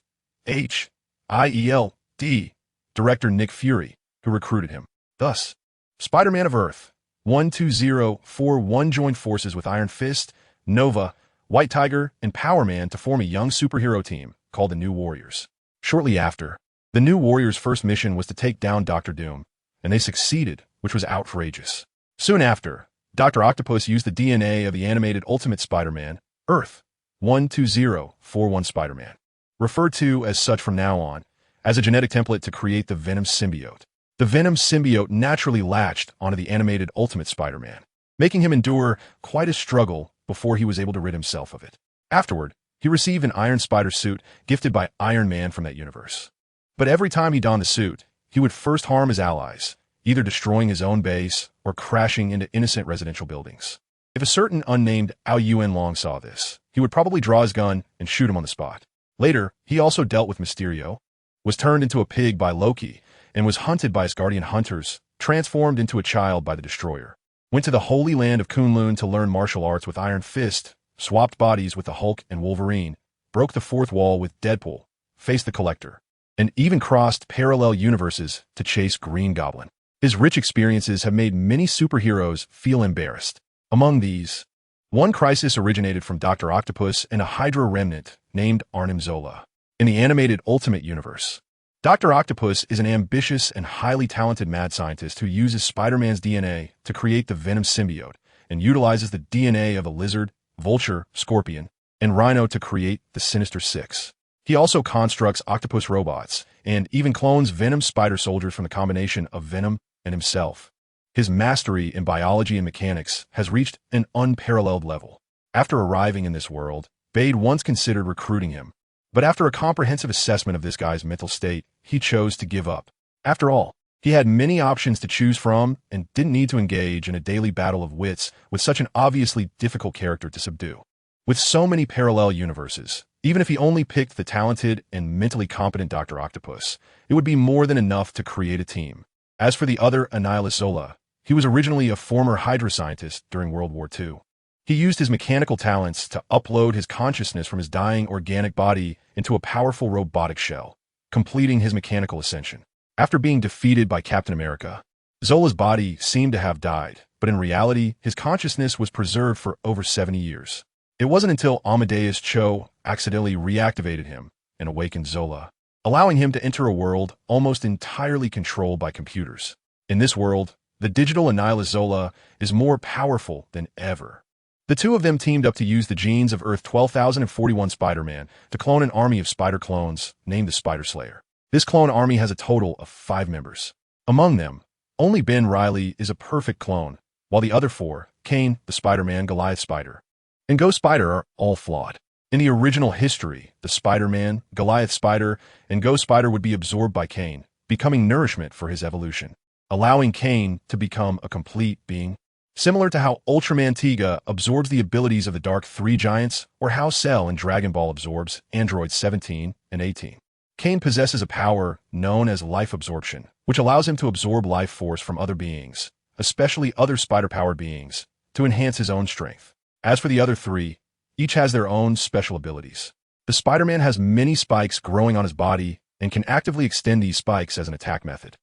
Speaker 1: director Nick Fury, who recruited him. Thus, Spider-Man of Earth 12041 joined forces with Iron Fist, Nova, White Tiger, and Power Man to form a young superhero team called the New Warriors. Shortly after, the New Warriors' first mission was to take down Dr. Doom, and they succeeded, which was outrageous. Soon after, Dr. Octopus used the DNA of the animated Ultimate Spider-Man, Earth 12041 Spider-Man, referred to as such from now on, as a genetic template to create the Venom symbiote. The Venom symbiote naturally latched onto the animated Ultimate Spider-Man, making him endure quite a struggle before he was able to rid himself of it. Afterward, he received an Iron Spider suit gifted by Iron Man from that universe. But every time he donned the suit, he would first harm his allies, either destroying his own base or crashing into innocent residential buildings. If a certain unnamed Ao Yuen Long saw this, he would probably draw his gun and shoot him on the spot. Later, he also dealt with Mysterio, was turned into a pig by Loki, and was hunted by his guardian hunters, transformed into a child by the Destroyer. Went to the Holy Land of Kunlun to learn martial arts with Iron Fist, swapped bodies with the Hulk and Wolverine, broke the fourth wall with Deadpool, faced the Collector, and even crossed parallel universes to chase Green Goblin. His rich experiences have made many superheroes feel embarrassed. Among these, one crisis originated from Dr. Octopus and a Hydra remnant named Arnim Zola. In the animated Ultimate Universe, Dr. Octopus is an ambitious and highly talented mad scientist who uses Spider-Man's DNA to create the Venom symbiote and utilizes the DNA of the Lizard, Vulture, Scorpion, and Rhino to create the Sinister Six. He also constructs octopus robots and even clones Venom spider soldiers from the combination of Venom and himself. His mastery in biology and mechanics has reached an unparalleled level. After arriving in this world, Bade once considered recruiting him, but after a comprehensive assessment of this guy's mental state, he chose to give up. After all, he had many options to choose from and didn't need to engage in a daily battle of wits with such an obviously difficult character to subdue. With so many parallel universes, even if he only picked the talented and mentally competent Dr. Octopus, it would be more than enough to create a team. As for the other Annihilus Zola, he was originally a former Hydra scientist during World War II. He used his mechanical talents to upload his consciousness from his dying organic body into a powerful robotic shell, completing his mechanical ascension. After being defeated by Captain America, Zola's body seemed to have died, but in reality, his consciousness was preserved for over 70 years. It wasn't until Amadeus Cho accidentally reactivated him and awakened Zola, allowing him to enter a world almost entirely controlled by computers. In this world, the digital Annihilus Zola is more powerful than ever. The two of them teamed up to use the genes of Earth 12041 Spider-Man to clone an army of spider clones named the Spider Slayer. This clone army has a total of 5 members. Among them, only Ben Reilly is a perfect clone, while the other 4, Kane, the Spider-Man, Goliath Spider, and Ghost Spider are all flawed. In the original history, the Spider-Man, Goliath Spider, and Ghost Spider would be absorbed by Kane, becoming nourishment for his evolution, allowing Kane to become a complete being. Similar to how Ultraman Tiga absorbs the abilities of the Dark Three Giants, or how Cell in Dragon Ball absorbs androids 17 and 18. Kane possesses a power known as life absorption, which allows him to absorb life force from other beings, especially other spider-powered beings, to enhance his own strength. As for the other 3, each has their own special abilities. The Spider-Man has many spikes growing on his body and can actively extend these spikes as an attack method.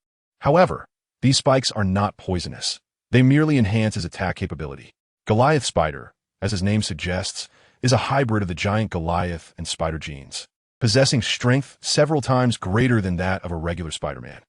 Speaker 1: However, these spikes are not poisonous. They merely enhance his attack capability. Goliath Spider, as his name suggests, is a hybrid of the giant Goliath and Spider genes, possessing strength several times greater than that of a regular Spider-Man.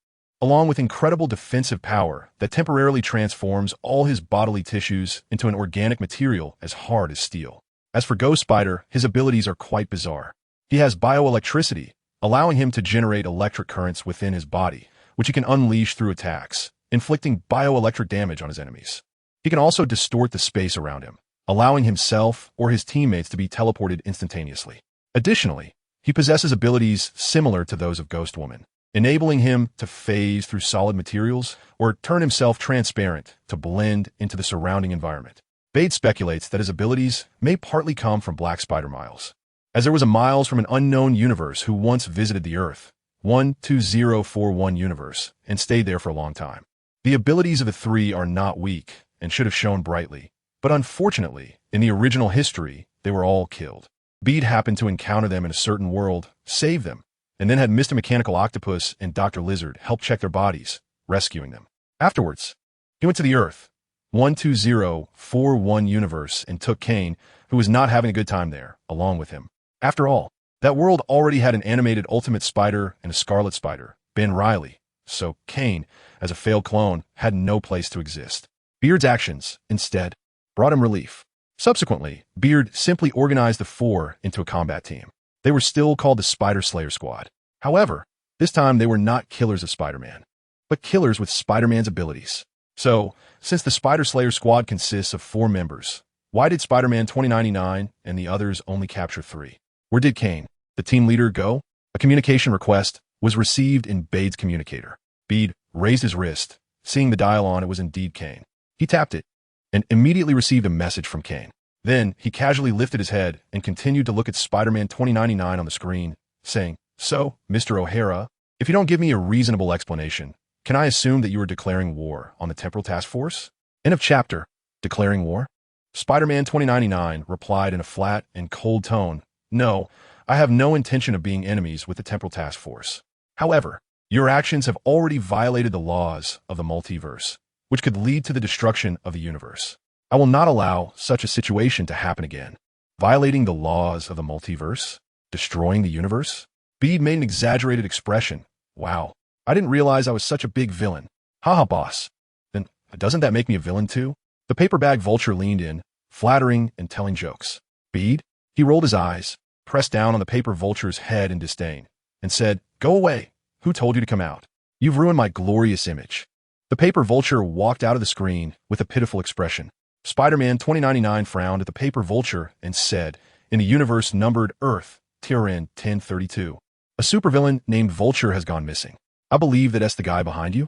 Speaker 1: along with incredible defensive power that temporarily transforms all his bodily tissues into an organic material as hard as steel. As for Ghost Spider, his abilities are quite bizarre. He has bioelectricity, allowing him to generate electric currents within his body, which he can unleash through attacks, inflicting bioelectric damage on his enemies. He can also distort the space around him, allowing himself or his teammates to be teleported instantaneously. Additionally, he possesses abilities similar to those of Ghost Woman, enabling him to phase through solid materials or turn himself transparent to blend into the surrounding environment. Bade speculates that his abilities may partly come from Black Spider Miles, as there was a Miles from an unknown universe who once visited the Earth, 12041 universe, and stayed there for a long time. The abilities of the three are not weak and should have shone brightly, but unfortunately, in the original history, they were all killed. Bede happened to encounter them in a certain world, save them, and then had Mr. Mechanical Octopus and Dr. Lizard help check their bodies, rescuing them. Afterwards, he went to the Earth, 12041 universe, and took Kane, who was not having a good time there, along with him. After all, that world already had an animated Ultimate Spider and a Scarlet Spider, Ben Reilly, so Kane, as a failed clone, had no place to exist. Beard's actions, instead, brought him relief. Subsequently, Beard simply organized the four into a combat team. They were still called the Spider Slayer Squad. However, this time they were not killers of Spider-Man, but killers with Spider-Man's abilities. So, since the Spider Slayer Squad consists of 4 members, why did Spider-Man 2099 and the others only capture 3? Where did Kane, the team leader, go? A communication request was received in Bade's communicator. Bede raised his wrist. Seeing the dial on, it was indeed Kane. He tapped it and immediately received a message from Kane. Then he casually lifted his head and continued to look at Spider-Man 2099 on the screen, saying, "So, Mr. O'Hara, if you don't give me a reasonable explanation, can I assume that you are declaring war on the Temporal Task Force?" End of chapter. Declaring war? Spider-Man 2099 replied in a flat and cold tone, "No, I have no intention of being enemies with the Temporal Task Force. However, your actions have already violated the laws of the multiverse, which could lead to the destruction of the universe. I will not allow such a situation to happen again." Violating the laws of the multiverse? Destroying the universe? Bede made an exaggerated expression. "Wow, I didn't realize I was such a big villain. Haha, boss. Then doesn't that make me a villain too?" The paper bag vulture leaned in, flattering and telling jokes. Bede? He rolled his eyes, pressed down on the paper vulture's head in disdain, and said, "Go away. Who told you to come out? You've ruined my glorious image." The paper vulture walked out of the screen with a pitiful expression. Spider-Man 2099 frowned at the paper vulture and said, "In the universe numbered Earth, TRN 1032, a supervillain named Vulture has gone missing. I believe that that's the guy behind you."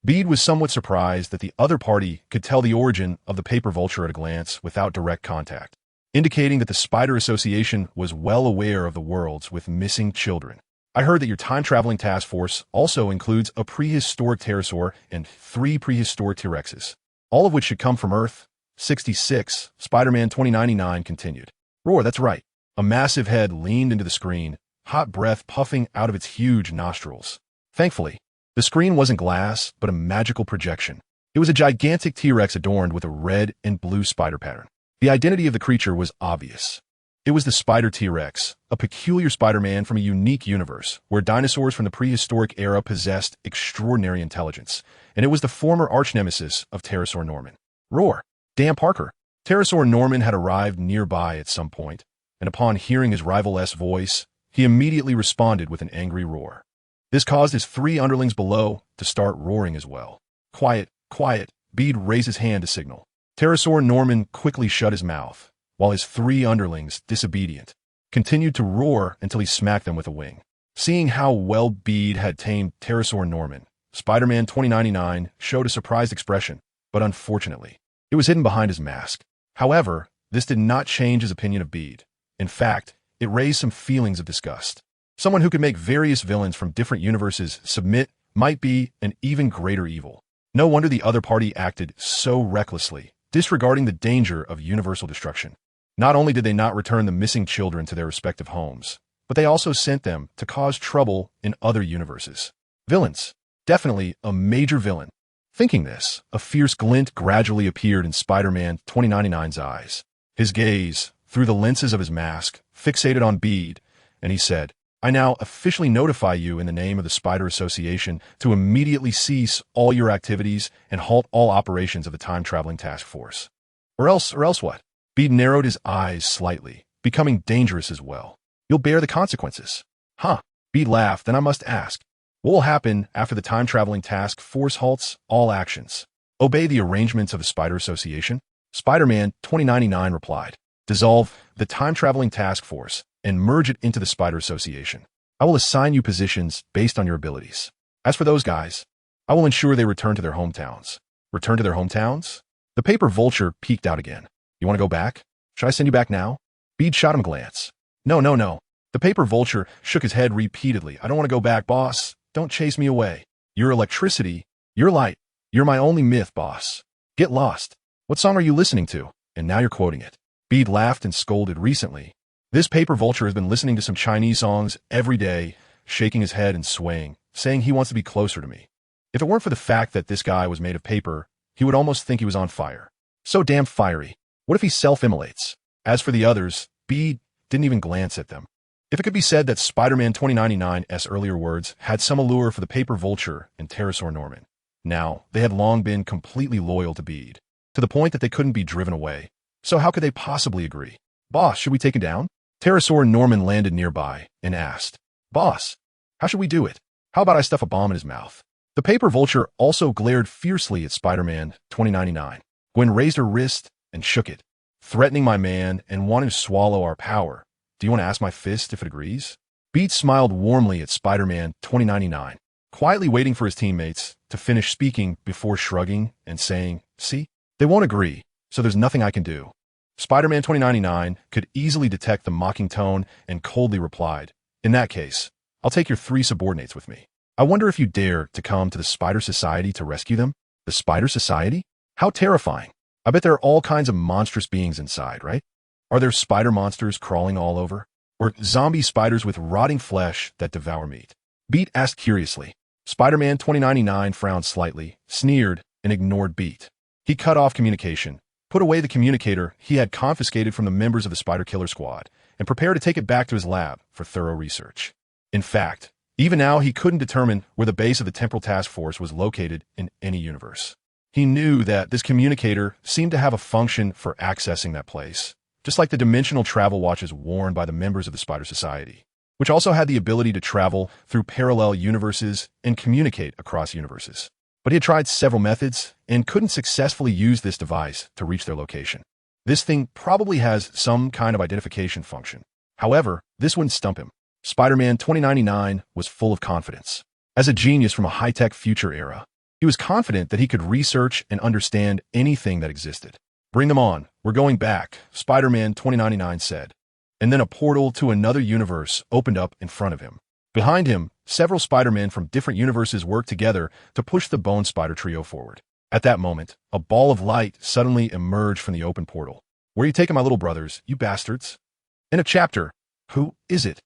Speaker 1: Bede was somewhat surprised that the other party could tell the origin of the paper vulture at a glance without direct contact, indicating that the Spider Association was well aware of the worlds with missing children. "I heard that your time-traveling task force also includes a prehistoric pterosaur and 3 prehistoric T-Rexes, all of which should come from Earth 66, Spider-Man 2099 continued. "Roar, that's right." A massive head leaned into the screen, hot breath puffing out of its huge nostrils. Thankfully, the screen wasn't glass, but a magical projection. It was a gigantic T-Rex adorned with a red and blue spider pattern. The identity of the creature was obvious. It was the Spider T-Rex, a peculiar Spider-Man from a unique universe where dinosaurs from the prehistoric era possessed extraordinary intelligence, and it was the former arch-nemesis of Pterosaur Norman. Roar. Dan Parker. Pterosaur Norman had arrived nearby at some point, and upon hearing his rival's voice, he immediately responded with an angry roar. This caused his 3 underlings below to start roaring as well. "Quiet, quiet," Bede raised his hand to signal. Pterosaur Norman quickly shut his mouth, while his 3 underlings, disobedient, continued to roar until he smacked them with a wing. Seeing how well Bede had tamed Pterosaur Norman, Spider-Man 2099 showed a surprised expression, but unfortunately, it was hidden behind his mask. However, this did not change his opinion of Bede. In fact, it raised some feelings of disgust. Someone who could make various villains from different universes submit might be an even greater evil. No wonder the other party acted so recklessly, disregarding the danger of universal destruction. Not only did they not return the missing children to their respective homes, but they also sent them to cause trouble in other universes. Villains. Definitely a major villain. Thinking this, a fierce glint gradually appeared in Spider-Man 2099's eyes. His gaze, through the lenses of his mask, fixated on Bede, and he said, I now officially notify you in the name of the Spider Association to immediately cease all your activities and halt all operations of the time-traveling task force. Or else what? Bede narrowed his eyes slightly, becoming dangerous as well. You'll bear the consequences. Huh. Bede laughed. Then I must ask, what will happen after the time-traveling task force halts all actions? Obey the arrangements of the Spider Association? Spider-Man 2099 replied, dissolve the time-traveling task force and merge it into the Spider Association. I will assign you positions based on your abilities. As for those guys, I will ensure they return to their hometowns. Return to their hometowns? The paper vulture peeked out again. You want to go back? Should I send you back now? Bede shot him a glance. No. The paper vulture shook his head repeatedly. I don't want to go back, boss. Don't chase me away. You're electricity. You're light. You're my only myth, boss. Get lost. What song are you listening to? And now you're quoting it. Bede laughed and scolded. Recently, this paper vulture has been listening to some Chinese songs every day, shaking his head and swaying, saying he wants to be closer to me. If it weren't for the fact that this guy was made of paper, he would almost think he was on fire. So damn fiery. What if he self-immolates? As for the others, Bede didn't even glance at them. If it could be said that Spider-Man 2099's earlier words had some allure for the paper vulture and Pterosaur Norman, now they had long been completely loyal to Bede, to the point that they couldn't be driven away. So how could they possibly agree? Boss, should we take him down? Pterosaur Norman landed nearby and asked, Boss, how should we do it? How about I stuff a bomb in his mouth? The paper vulture also glared fiercely at Spider-Man 2099. Gwen raised her wrist and shook it, threatening my man and wanting to swallow our power. Do you want to ask my fist if it agrees? Bede smiled warmly at Spider-Man 2099, quietly waiting for his teammates to finish speaking before shrugging and saying, see, they won't agree, so there's nothing I can do. Spider-Man 2099 could easily detect the mocking tone and coldly replied, in that case, I'll take your 3 subordinates with me. I wonder if you dare to come to the Spider Society to rescue them? The Spider Society? How terrifying. I bet there are all kinds of monstrous beings inside, right? Are there spider monsters crawling all over? Or zombie spiders with rotting flesh that devour meat? Bede asked curiously. Spider-Man 2099 frowned slightly, sneered, and ignored Bede. He cut off communication, put away the communicator he had confiscated from the members of the Spider Killer Squad, and prepared to take it back to his lab for thorough research. In fact, even now he couldn't determine where the base of the Temporal Task Force was located in any universe. He knew that this communicator seemed to have a function for accessing that place, just like the dimensional travel watches worn by the members of the Spider Society, which also had the ability to travel through parallel universes and communicate across universes. But he had tried several methods and couldn't successfully use this device to reach their location. This thing probably has some kind of identification function. However, this wouldn't stump him. Spider-Man 2099 was full of confidence. As a genius from a high-tech future era, he was confident that he could research and understand anything that existed. Bring them on. We're going back, Spider-Man 2099 said. And then a portal to another universe opened up in front of him. Behind him, several Spider-Men from different universes worked together to push the Bone Spider trio forward. At that moment, a ball of light suddenly emerged from the open portal. Where are you taking my little brothers, you bastards? In a chapter, who is it?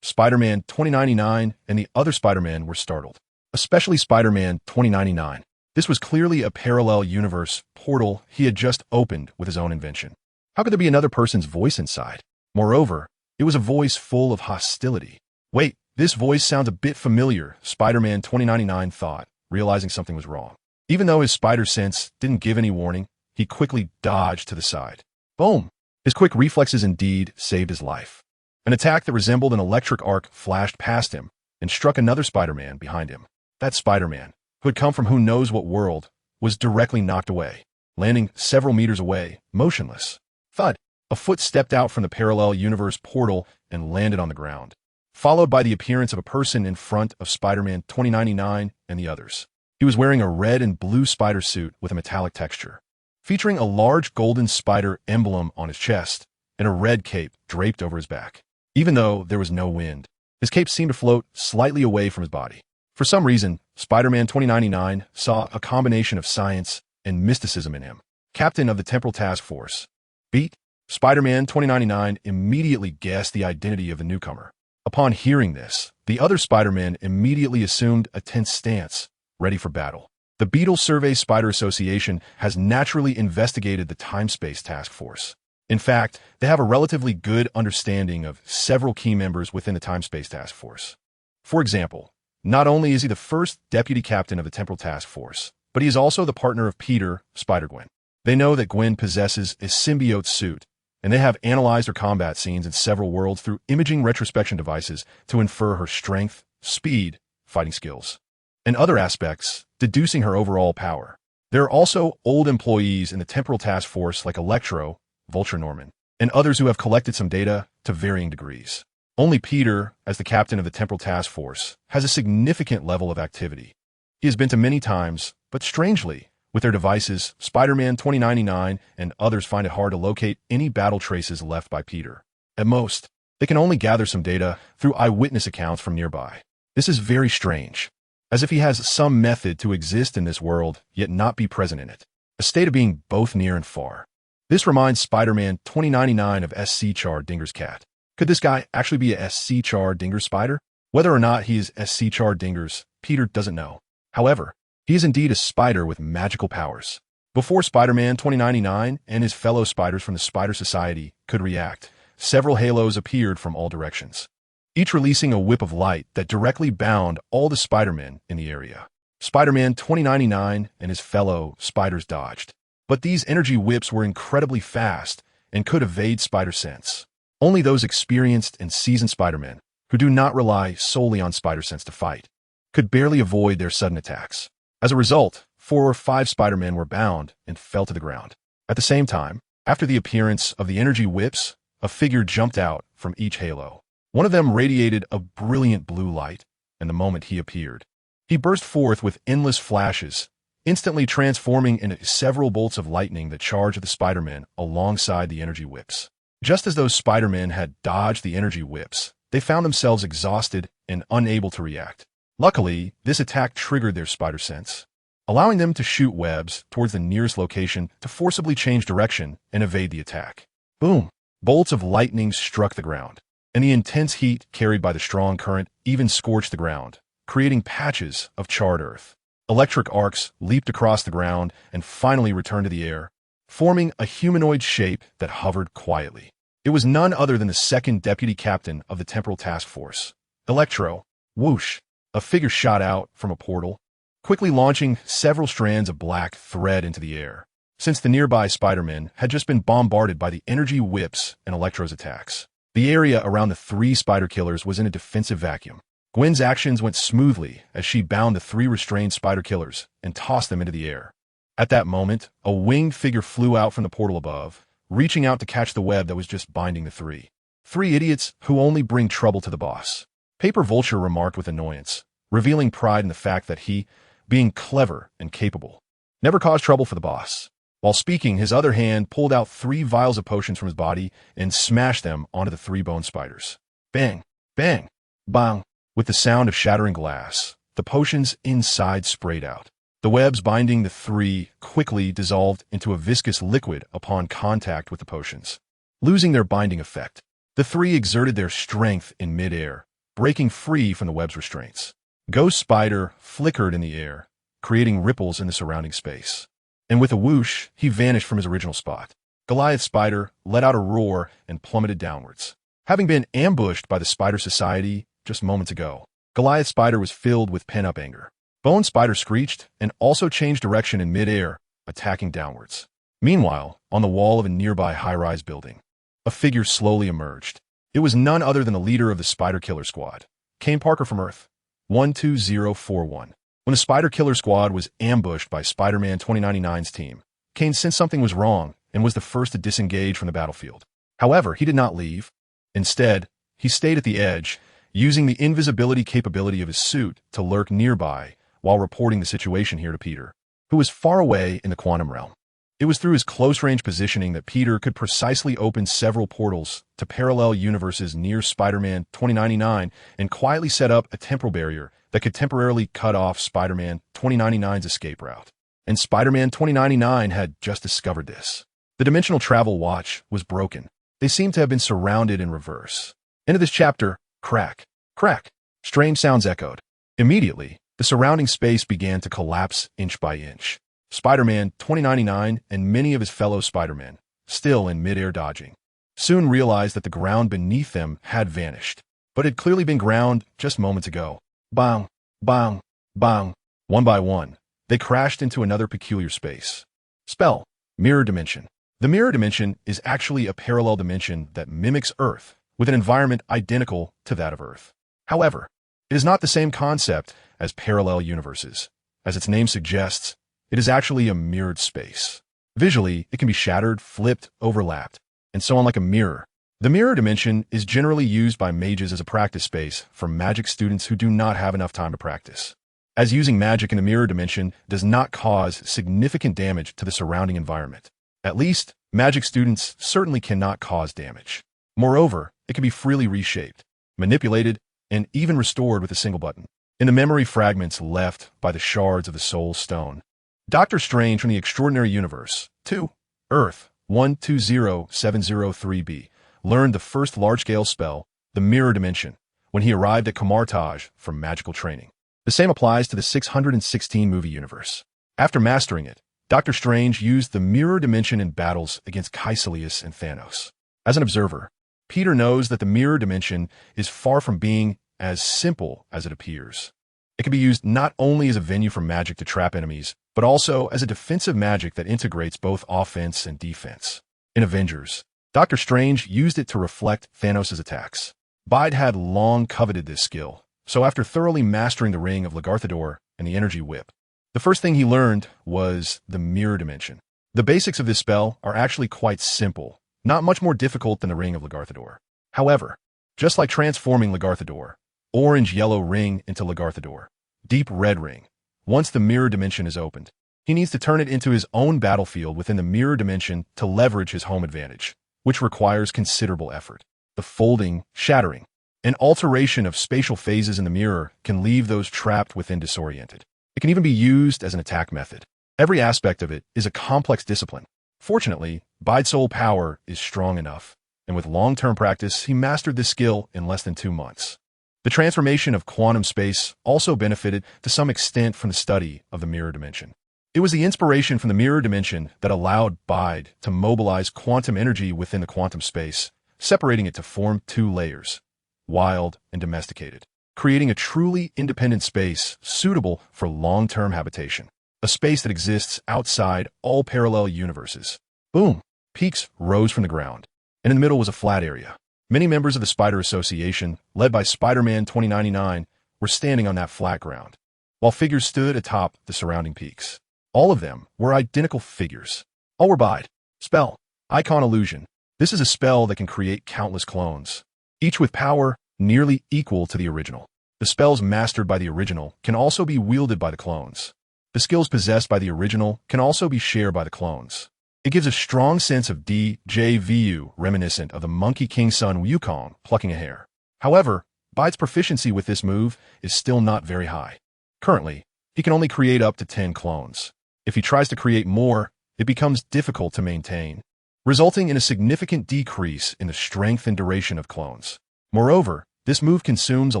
Speaker 1: Spider-Man 2099 and the other Spider-Man were startled, especially Spider-Man 2099. This was clearly a parallel universe portal he had just opened with his own invention. How could there be another person's voice inside? Moreover, it was a voice full of hostility. Wait, this voice sounds a bit familiar, Spider-Man 2099 thought, realizing something was wrong. Even though his spider sense didn't give any warning, he quickly dodged to the side. Boom! His quick reflexes indeed saved his life. An attack that resembled an electric arc flashed past him and struck another Spider-Man behind him. That Spider-Man, who had come from who knows what world, was directly knocked away, landing several meters away, motionless. Thud! A foot stepped out from the parallel universe portal and landed on the ground, followed by the appearance of a person in front of Spider-Man 2099 and the others. He was wearing a red and blue spider suit with a metallic texture, featuring a large golden spider emblem on his chest and a red cape draped over his back. Even though there was no wind, his cape seemed to float slightly away from his body. For some reason, Spider-Man 2099 saw a combination of science and mysticism in him. Captain of the Temporal Task Force. Beat? Spider-Man 2099 immediately guessed the identity of the newcomer. Upon hearing this, the other Spider-Men immediately assumed a tense stance, ready for battle. The Beetle Survey Spider Association has naturally investigated the Time-Space Task Force. In fact, they have a relatively good understanding of several key members within the Time-Space Task Force. For example, not only is he the first deputy captain of the Temporal Task Force, but he is also the partner of Peter, Spider-Gwen. They know that Gwen possesses a symbiote suit, and they have analyzed her combat scenes in several worlds through imaging retrospection devices to infer her strength, speed, fighting skills, and other aspects, deducing her overall power. There are also old employees in the Temporal Task Force like Electro, Vulture Norman, and others who have collected some data to varying degrees. Only Peter, as the captain of the Temporal Task Force, has a significant level of activity. He has been to many times, but strangely, with their devices, Spider-Man 2099 and others find it hard to locate any battle traces left by Peter. At most, they can only gather some data through eyewitness accounts from nearby. This is very strange, as if he has some method to exist in this world, yet not be present in it. A state of being both near and far. This reminds Spider-Man 2099 of SC Char Dinger's cat. Could this guy actually be a SC Char Dinger's spider? Whether or not he is SC Char Dinger's, Peter doesn't know. However, he is indeed a spider with magical powers. Before Spider-Man 2099 and his fellow spiders from the Spider Society could react, several halos appeared from all directions, each releasing a whip of light that directly bound all the Spider-Men in the area. Spider-Man 2099 and his fellow spiders dodged, but these energy whips were incredibly fast and could evade spider sense. Only those experienced and seasoned Spider-Men, who do not rely solely on spider sense to fight, could barely avoid their sudden attacks. As a result, 4 or 5 Spider-Men were bound and fell to the ground. At the same time, after the appearance of the energy whips, a figure jumped out from each halo. One of them radiated a brilliant blue light, and the moment he appeared, he burst forth with endless flashes, instantly transforming into several bolts of lightning that charged the Spider-Men alongside the energy whips. Just as those Spider-Men had dodged the energy whips, they found themselves exhausted and unable to react. Luckily, this attack triggered their spider sense, allowing them to shoot webs towards the nearest location to forcibly change direction and evade the attack. Boom! Bolts of lightning struck the ground, and the intense heat carried by the strong current even scorched the ground, creating patches of charred earth. Electric arcs leaped across the ground and finally returned to the air, forming a humanoid shape that hovered quietly. It was none other than the second deputy captain of the Temporal Task Force, Electro. Whoosh! A figure shot out from a portal, quickly launching several strands of black thread into the air, since the nearby Spider-Men had just been bombarded by the energy whips and Electro's attacks. The area around the 3 spider killers was in a defensive vacuum. Gwen's actions went smoothly as she bound the 3 restrained spider killers and tossed them into the air. At that moment, a winged figure flew out from the portal above, reaching out to catch the web that was just binding the 3. 3 idiots who only bring trouble to the boss. Paper Vulture remarked with annoyance, revealing pride in the fact that he, being clever and capable, never caused trouble for the boss. While speaking, his other hand pulled out 3 vials of potions from his body and smashed them onto the 3 bone spiders. Bang! Bang! Bang! With the sound of shattering glass, the potions inside sprayed out. The webs binding the 3 quickly dissolved into a viscous liquid upon contact with the potions, losing their binding effect. The 3 exerted their strength in midair, breaking free from the web's restraints. Ghost Spider flickered in the air, creating ripples in the surrounding space. And with a whoosh, he vanished from his original spot. Goliath Spider let out a roar and plummeted downwards. Having been ambushed by the Spider Society just moments ago, Goliath Spider was filled with pent-up anger. Bone Spider screeched and also changed direction in midair, attacking downwards. Meanwhile, on the wall of a nearby high-rise building, a figure slowly emerged. It was none other than the leader of the Spider Killer Squad, Kane Parker from Earth 12041. When the Spider Killer Squad was ambushed by Spider-Man 2099's team, Kane sensed something was wrong and was the first to disengage from the battlefield. However, he did not leave. Instead, he stayed at the edge, using the invisibility capability of his suit to lurk nearby while reporting the situation here to Peter, who was far away in the quantum realm. It was through his close-range positioning that Peter could precisely open several portals to parallel universes near Spider-Man 2099 and quietly set up a temporal barrier that could temporarily cut off Spider-Man 2099's escape route. And Spider-Man 2099 had just discovered this. The dimensional travel watch was broken. They seemed to have been surrounded in reverse. Into this chapter, crack, crack, strange sounds echoed. Immediately, the surrounding space began to collapse inch by inch. Spider-Man 2099 and many of his fellow Spider-Men, still in midair dodging. Soon realized that the ground beneath them had vanished, but had clearly been ground just moments ago. Bang, bang, bang. One by one, they crashed into another peculiar space. Spell: Mirror Dimension. The mirror dimension is actually a parallel dimension that mimics Earth, with an environment identical to that of Earth. However, it is not the same concept as parallel universes. As its name suggests, it is actually a mirrored space. Visually, it can be shattered, flipped, overlapped, and so on like a mirror. The mirror dimension is generally used by mages as a practice space for magic students who do not have enough time to practice, as using magic in the mirror dimension does not cause significant damage to the surrounding environment. At least, magic students certainly cannot cause damage. Moreover, it can be freely reshaped, manipulated, and even restored with a single button. In the memory fragments left by the shards of the Soul Stone, Dr. Strange from the Extraordinary Universe 2, Earth 120703b, learned the first large-scale spell, the Mirror Dimension, when he arrived at Kamartaj for magical training. The same applies to the 616 movie universe. After mastering it, Dr. Strange used the Mirror Dimension in battles against Kaecilius and Thanos. As an observer, Peter knows that the Mirror Dimension is far from being as simple as it appears. It can be used not only as a venue for magic to trap enemies, but also as a defensive magic that integrates both offense and defense. In Avengers, Dr. Strange used it to reflect Thanos' attacks. Bide had long coveted this skill, so after thoroughly mastering the Ring of alike and the Energy Whip, the first thing he learned was the Mirror Dimension. The basics of this spell are actually quite simple, not much more difficult than the Ring of alike. However, just like transforming alike, orange-yellow ring into alike, deep red ring, once the Mirror Dimension is opened, he needs to turn it into his own battlefield within the Mirror Dimension to leverage his home advantage, which requires considerable effort. The folding, shattering, and alteration of spatial phases in the mirror can leave those trapped within disoriented. It can even be used as an attack method. Every aspect of it is a complex discipline. Fortunately, Bide's soul power is strong enough, and with long-term practice, he mastered this skill in less than 2 months. The transformation of quantum space also benefited to some extent from the study of the Mirror Dimension. It was the inspiration from the Mirror Dimension that allowed Bide to mobilize quantum energy within the quantum space, separating it to form 2 layers, wild and domesticated, creating a truly independent space suitable for long-term habitation, a space that exists outside all parallel universes. Boom! Peaks rose from the ground, and in the middle was a flat area. Many members of the Spider Association, led by Spider-Man 2099, were standing on that flat ground, while figures stood atop the surrounding peaks. All of them were identical figures. All were Bide. Spell: Icon Illusion. This is a spell that can create countless clones, each with power nearly equal to the original. The spells mastered by the original can also be wielded by the clones. The skills possessed by the original can also be shared by the clones. It gives a strong sense of déjà vu reminiscent of the Monkey King's son Wukong plucking a hair. However, Bide's proficiency with this move is still not very high. Currently, he can only create up to 10 clones. If he tries to create more, it becomes difficult to maintain, resulting in a significant decrease in the strength and duration of clones. Moreover, this move consumes a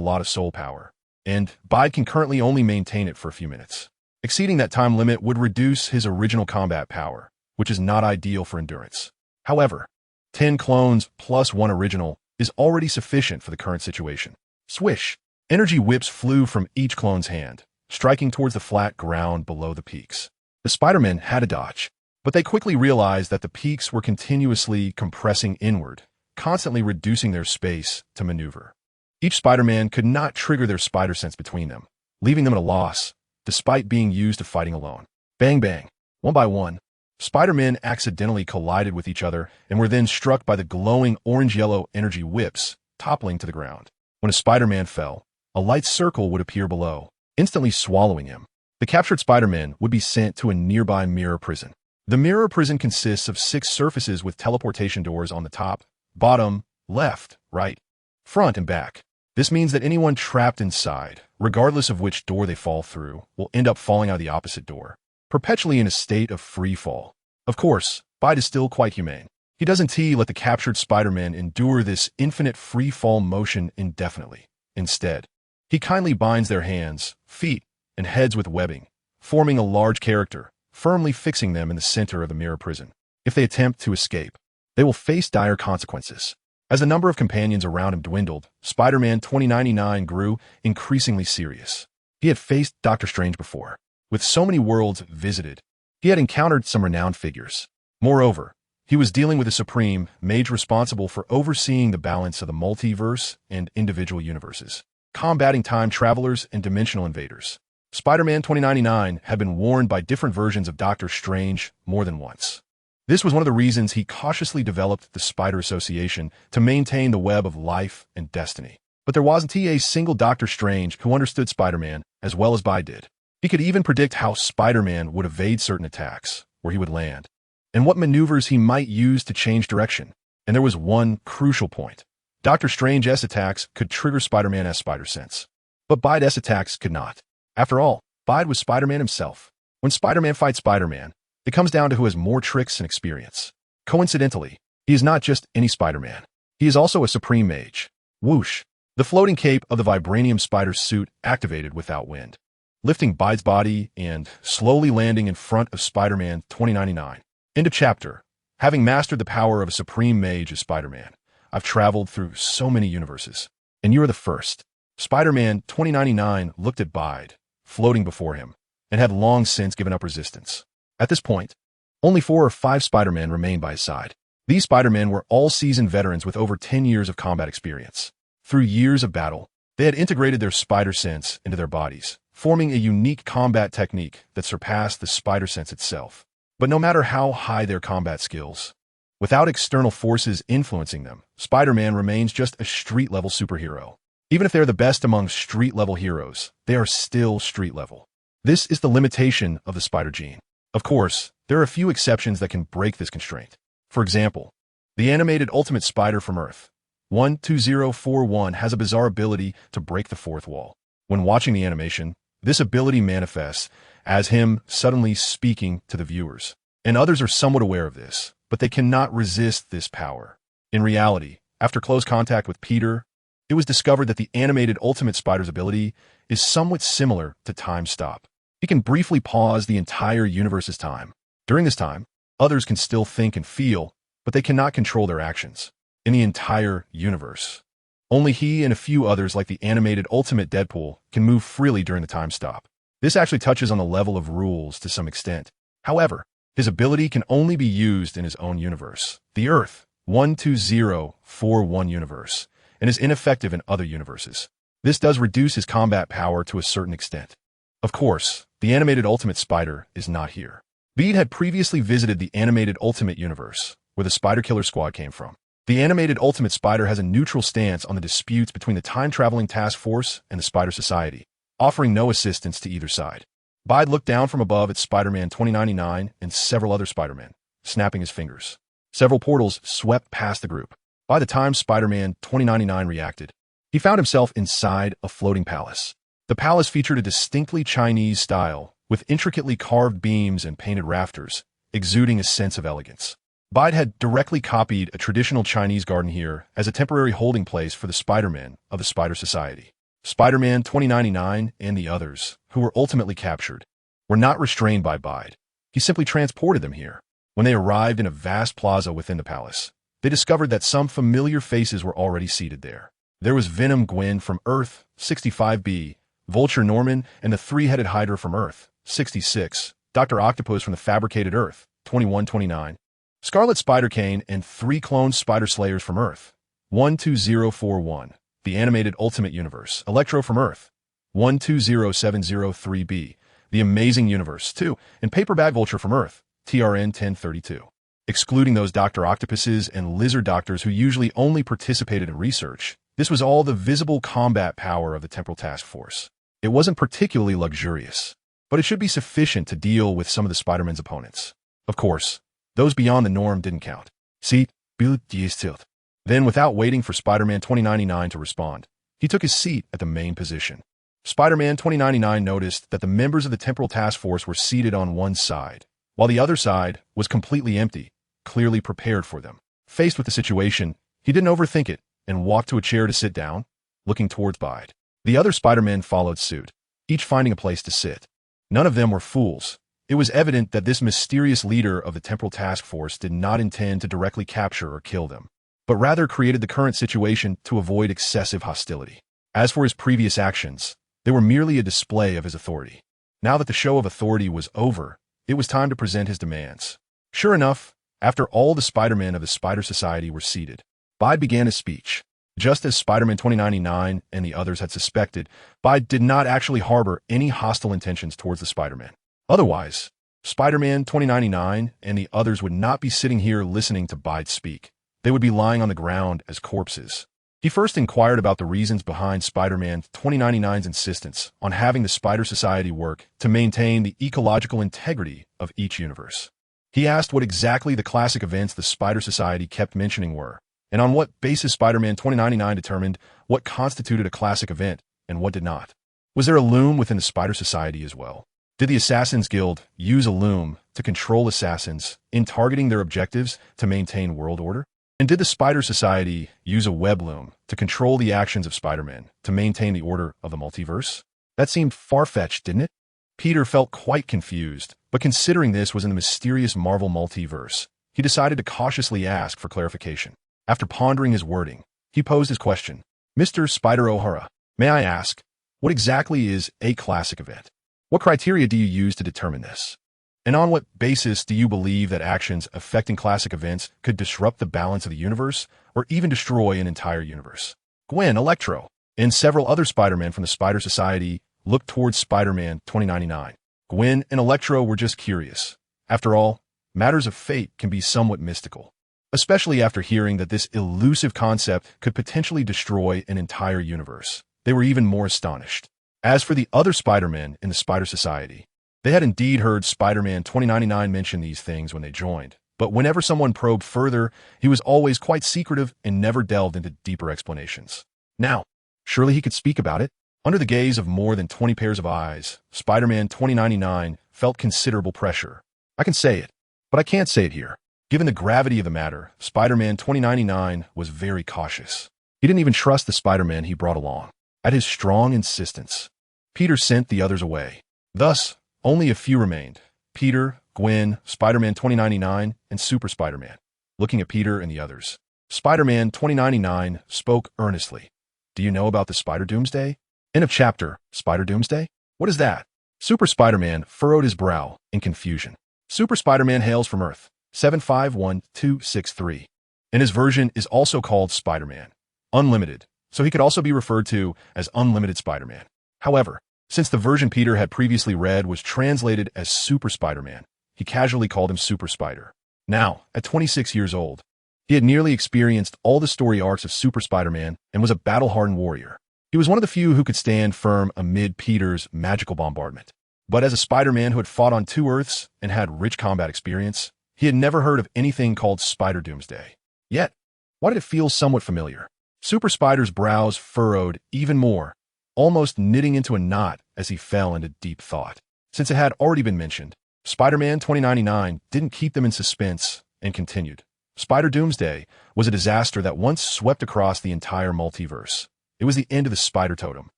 Speaker 1: lot of soul power, and Bide can currently only maintain it for a few minutes. Exceeding that time limit would reduce his original combat power, which is not ideal for endurance. However, 10 clones plus 1 original is already sufficient for the current situation. Swish! Energy whips flew from each clone's hand, striking towards the flat ground below the peaks. The Spider-Men had to dodge, but they quickly realized that the peaks were continuously compressing inward, constantly reducing their space to maneuver. Each Spider-Man could not trigger their spider sense between them, leaving them at a loss, despite being used to fighting alone. Bang bang, one by one, Spider-Men accidentally collided with each other and were then struck by the glowing orange-yellow energy whips, toppling to the ground. When a Spider-Man fell, a light circle would appear below, instantly swallowing him. The captured Spider-Man would be sent to a nearby mirror prison. The mirror prison consists of 6 surfaces with teleportation doors on the top, bottom, left, right, front, and back. This means that anyone trapped inside, regardless of which door they fall through, will end up falling out of the opposite door, perpetually in a state of free fall. Of course, Bide is still quite humane. He doesn't let the captured Spider-Man endure this infinite free fall motion indefinitely. Instead, he kindly binds their hands, feet, and heads with webbing, forming a large character, firmly fixing them in the center of the mirror prison. If they attempt to escape, they will face dire consequences. As the number of companions around him dwindled, Spider-Man 2099 grew increasingly serious. He had faced Doctor Strange before. With so many worlds visited, he had encountered some renowned figures. Moreover, he was dealing with a supreme mage responsible for overseeing the balance of the multiverse and individual universes, combating time travelers and dimensional invaders. Spider-Man 2099 had been warned by different versions of Doctor Strange more than once. This was one of the reasons he cautiously developed the Spider Association to maintain the web of life and destiny. But there wasn't a single Doctor Strange who understood Spider-Man as well as Bide did. He could even predict how Spider-Man would evade certain attacks, where he would land, and what maneuvers he might use to change direction. And there was one crucial point. Doctor Strange's attacks could trigger Spider-Man's spider sense, but Bide's attacks could not. After all, Bide was Spider-Man himself. When Spider-Man fights Spider-Man, it comes down to who has more tricks and experience. Coincidentally, he is not just any Spider-Man. He is also a supreme mage. Whoosh! The floating cape of the vibranium spider's suit activated without wind, lifting Bide's body and slowly landing in front of Spider-Man 2099. End of chapter. Having mastered the power of a supreme mage as Spider-Man, I've traveled through so many universes, and you are the first. Spider-Man 2099 looked at Bide, floating before him, and had long since given up resistance. At this point, only 4 or 5 Spider-Men remained by his side. These Spider-Men were all seasoned veterans with over 10 years of combat experience. Through years of battle, they had integrated their spider sense into their bodies, forming a unique combat technique that surpassed the spider sense itself. But no matter how high their combat skills, without external forces influencing them, Spider-Man remains just a street-level superhero. Even if they're the best among street-level heroes, they are still street-level. This is the limitation of the spider gene. Of course, there are a few exceptions that can break this constraint. For example, the animated Ultimate Spider from Earth, 12041, has a bizarre ability to break the fourth wall. When watching the animation, this ability manifests as him suddenly speaking to the viewers. And others are somewhat aware of this, but they cannot resist this power. In reality, after close contact with Peter, it was discovered that the animated Ultimate Spider's ability is somewhat similar to Time Stop. He can briefly pause the entire universe's time. During this time, others can still think and feel, but they cannot control their actions. In the entire universe, only he and a few others like the animated Ultimate Deadpool can move freely during the time stop. This actually touches on the level of rules to some extent. However, his ability can only be used in his own universe, the Earth 12041 universe, and is ineffective in other universes. This does reduce his combat power to a certain extent. Of course, the animated Ultimate Spider is not here. Bede had previously visited the animated Ultimate Universe, where the Spider Killer Squad came from. The animated Ultimate Spider has a neutral stance on the disputes between the Time-Traveling Task Force and the Spider Society, offering no assistance to either side. Bide looked down from above at Spider-Man 2099 and several other Spider-Men, snapping his fingers. Several portals swept past the group. By the time Spider-Man 2099 reacted, he found himself inside a floating palace. The palace featured a distinctly Chinese style, with intricately carved beams and painted rafters, exuding a sense of elegance. Bide had directly copied a traditional Chinese garden here as a temporary holding place for the Spider-Men of the Spider Society. Spider-Man 2099 and the others, who were ultimately captured, were not restrained by Bide. He simply transported them here. When they arrived in a vast plaza within the palace, they discovered that some familiar faces were already seated there. There was Venom Gwen from Earth 65B, Vulture Norman and the Three-Headed Hydra from Earth 66, Dr. Octopus from the Fabricated Earth 2129, Scarlet Spider-Cane and 3 clone Spider Slayers from Earth 12041, the Animated Ultimate Universe, Electro from Earth 120703B, The Amazing Universe 2, and Paperbag Vulture from Earth TRN 1032. Excluding those Dr. Octopuses and Lizard Doctors who usually only participated in research, this was all the visible combat power of the Temporal Task Force. It wasn't particularly luxurious, but it should be sufficient to deal with some of the Spider-Man's opponents. Of course, those beyond the norm didn't count. Seat, Bill Tilt. Then, without waiting for Spider-Man 2099 to respond, he took his seat at the main position. Spider-Man 2099 noticed that the members of the Temporal Task Force were seated on one side, while the other side was completely empty, clearly prepared for them. Faced with the situation, he didn't overthink it and walked to a chair to sit down, looking towards Bide. The other Spider-Men followed suit, each finding a place to sit. None of them were fools. It was evident that this mysterious leader of the Temporal Task Force did not intend to directly capture or kill them, but rather created the current situation to avoid excessive hostility. As for his previous actions, they were merely a display of his authority. Now that the show of authority was over, it was time to present his demands. Sure enough, after all the Spider-Men of the Spider Society were seated, Bide began his speech. Just as Spider-Man 2099 and the others had suspected, Bide did not actually harbor any hostile intentions towards the Spider-Man. Otherwise, Spider-Man 2099 and the others would not be sitting here listening to Bide speak. They would be lying on the ground as corpses. He first inquired about the reasons behind Spider-Man 2099's insistence on having the Spider Society work to maintain the ecological integrity of each universe. He asked what exactly the classic events the Spider Society kept mentioning were, and on what basis Spider-Man 2099 determined what constituted a classic event and what did not. Was there a loom within the Spider Society as well? Did the Assassin's Guild use a loom to control assassins in targeting their objectives to maintain world order? And did the Spider Society use a web loom to control the actions of Spider-Man to maintain the order of the multiverse? That seemed far-fetched, didn't it? Peter felt quite confused, but considering this was in the mysterious Marvel multiverse, he decided to cautiously ask for clarification. After pondering his wording, he posed his question. Mr. Spider-O'Hara, may I ask, what exactly is a classic event? What criteria do you use to determine this? And on what basis do you believe that actions affecting classic events could disrupt the balance of the universe or even destroy an entire universe? Gwen, Electro, and several other Spider-Men from the Spider Society looked towards Spider-Man 2099. Gwen and Electro were just curious. After all, matters of fate can be somewhat mystical, especially after hearing that this elusive concept could potentially destroy an entire universe. They were even more astonished. As for the other Spider-Men in the Spider Society, they had indeed heard Spider-Man 2099 mention these things when they joined, but whenever someone probed further, he was always quite secretive and never delved into deeper explanations. Now, surely he could speak about it. Under the gaze of more than 20 pairs of eyes, Spider-Man 2099 felt considerable pressure. I can say it, but I can't say it here. Given the gravity of the matter, Spider-Man 2099 was very cautious. He didn't even trust the Spider-Man he brought along. At his strong insistence, Peter sent the others away. Thus, only a few remained: Peter, Gwen, Spider-Man 2099, and Super Spider-Man. Looking at Peter and the others, Spider-Man 2099 spoke earnestly. Do you know about the Spider Doomsday? End of chapter. Spider Doomsday? What is that? Super Spider-Man furrowed his brow in confusion. Super Spider-Man hails from Earth 751263, and his version is also called Spider-Man Unlimited, so he could also be referred to as Unlimited Spider-Man. However, since the version Peter had previously read was translated as Super Spider-Man, he casually called him Super Spider. Now, at 26 years old, he had nearly experienced all the story arcs of Super Spider-Man and was a battle-hardened warrior. He was one of the few who could stand firm amid Peter's magical bombardment. But as a Spider-Man who had fought on 2 Earths and had rich combat experience, he had never heard of anything called Spider Doomsday. Yet, why did it feel somewhat familiar? Super Spider's brows furrowed even more, almost knitting into a knot as he fell into deep thought. Since it had already been mentioned, Spider-Man 2099 didn't keep them in suspense and continued. Spider Doomsday was a disaster that once swept across the entire multiverse. It was the end of the Spider Totem.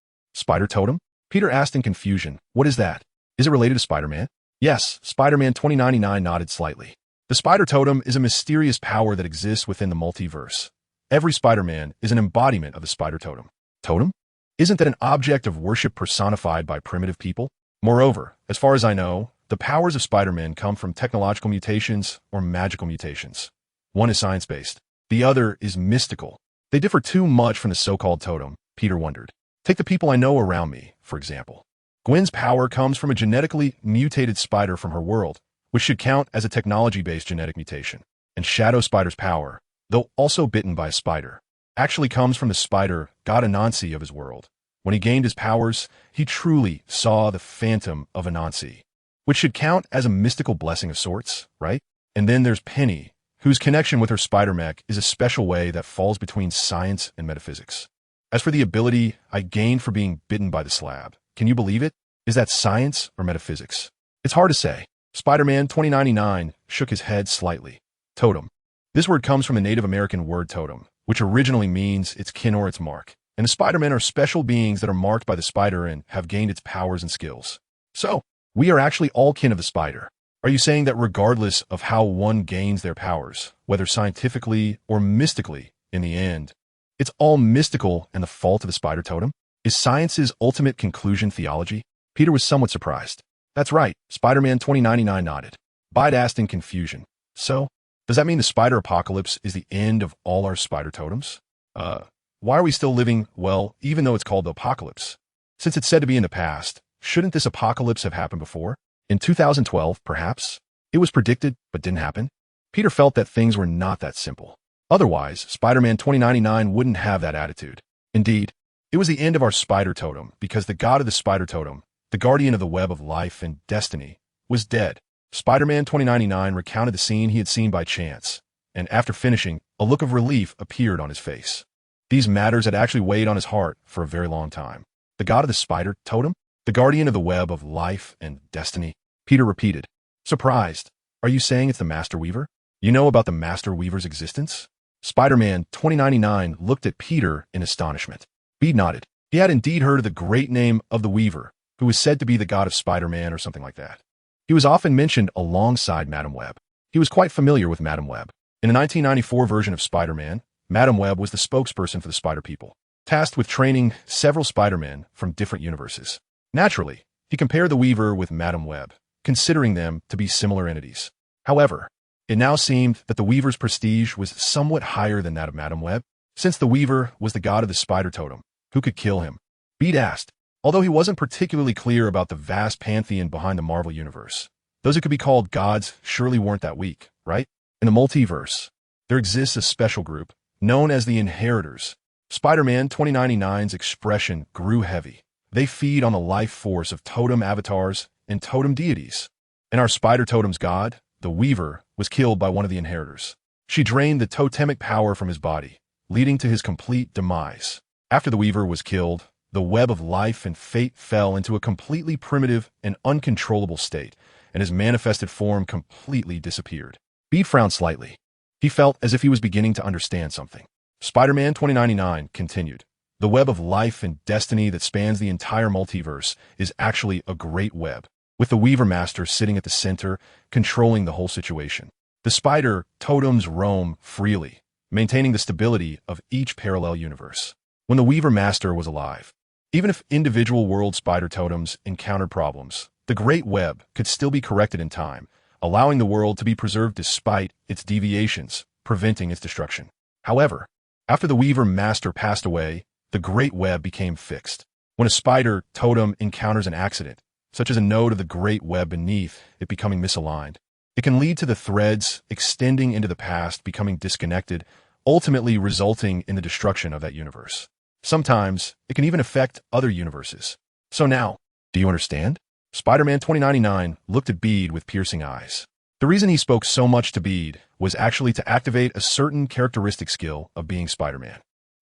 Speaker 1: Spider Totem? Peter asked in confusion. What is that? Is it related to Spider-Man? Yes, Spider-Man 2099 nodded slightly. The Spider Totem is a mysterious power that exists within the multiverse. Every Spider-Man is an embodiment of the Spider Totem. Totem? Isn't that an object of worship personified by primitive people? Moreover, as far as I know, the powers of Spider-Man come from technological mutations or magical mutations. One is science-based. The other is mystical. They differ too much from the so-called totem, Peter wondered. Take the people I know around me, for example. Gwen's power comes from a genetically mutated spider from her world, which should count as a technology-based genetic mutation. And Shadow Spider's power, though also bitten by a spider, actually comes from the spider god Anansi of his world. When he gained his powers, he truly saw the phantom of Anansi, which should count as a mystical blessing of sorts, right? And then there's Penny, whose connection with her spider-mech is a special way that falls between science and metaphysics. As for the ability I gained for being bitten by the slab, can you believe it? Is that science or metaphysics? It's hard to say. Spider-Man 2099 shook his head slightly. Totem. This word comes from the Native American word totem, which originally means its kin or its mark. And the Spider-Men are special beings that are marked by the spider and have gained its powers and skills. So, We are actually all kin of the spider. Are you saying that regardless of how one gains their powers, whether scientifically or mystically, in the end, it's all mystical and the fault of the spider totem? Is science's ultimate conclusion theology? Peter was somewhat surprised. That's right, Spider-Man 2099 nodded. Bite asked in confusion. So, does that mean the spider apocalypse is the end of all our spider totems? Why are we still living, well, even though it's called the apocalypse? Since it's said to be in the past, shouldn't this apocalypse have happened before? In 2012, perhaps? It was predicted, but didn't happen? Peter felt that things were not that simple. Otherwise, Spider-Man 2099 wouldn't have that attitude. Indeed, it was the end of our spider totem because the god of the spider totem, the guardian of the web of life and destiny, was dead. Spider-Man 2099 recounted the scene he had seen by chance, and after finishing, a look of relief appeared on his face. These matters had actually weighed on his heart for a very long time. The god of the spider totem? The guardian of the web of life and destiny? Peter repeated, surprised. Are you saying it's the Master Weaver? You know about the Master Weaver's existence? Spider-Man 2099 looked at Peter in astonishment. Bede nodded. He had indeed heard of the great name of the Weaver, who was said to be the god of Spider-Man or something like that. He was often mentioned alongside Madam Web. He was quite familiar with Madam Web. In the 1994 version of Spider-Man, Madam Web was the spokesperson for the Spider People, tasked with training several Spider-Men from different universes. Naturally, he compared the Weaver with Madam Web, considering them to be similar entities. However, it now seemed that the Weaver's prestige was somewhat higher than that of Madam Web, since the Weaver was the god of the spider totem. Who could kill him? Bede asked, although he wasn't particularly clear about the vast pantheon behind the Marvel Universe. Those who could be called gods surely weren't that weak, right? In the multiverse, there exists a special group, known as the Inheritors. Spider-Man 2099's expression grew heavy. They feed on the life force of totem avatars and totem deities. And our spider totem's god, the Weaver, was killed by one of the Inheritors. She drained the totemic power from his body, leading to his complete demise. After the Weaver was killed, the web of life and fate fell into a completely primitive and uncontrollable state, and his manifested form completely disappeared. Bede frowned slightly. He felt as if he was beginning to understand something. Spider-Man 2099 continued. The web of life and destiny that spans the entire multiverse is actually a great web, with the Weaver Master sitting at the center, controlling the whole situation. The spider totems roam freely, maintaining the stability of each parallel universe. When the Weaver Master was alive, even if individual world spider totems encountered problems, the Great Web could still be corrected in time, allowing the world to be preserved despite its deviations, preventing its destruction. However, after the Weaver Master passed away, the Great Web became fixed. When a spider totem encounters an accident, such as a node of the Great Web beneath it becoming misaligned, it can lead to the threads extending into the past becoming disconnected, ultimately resulting in the destruction of that universe. Sometimes, it can even affect other universes. So now, do you understand? Spider-Man 2099 looked at Bede with piercing eyes. The reason he spoke so much to Bede was actually to activate a certain characteristic skill of being Spider-Man.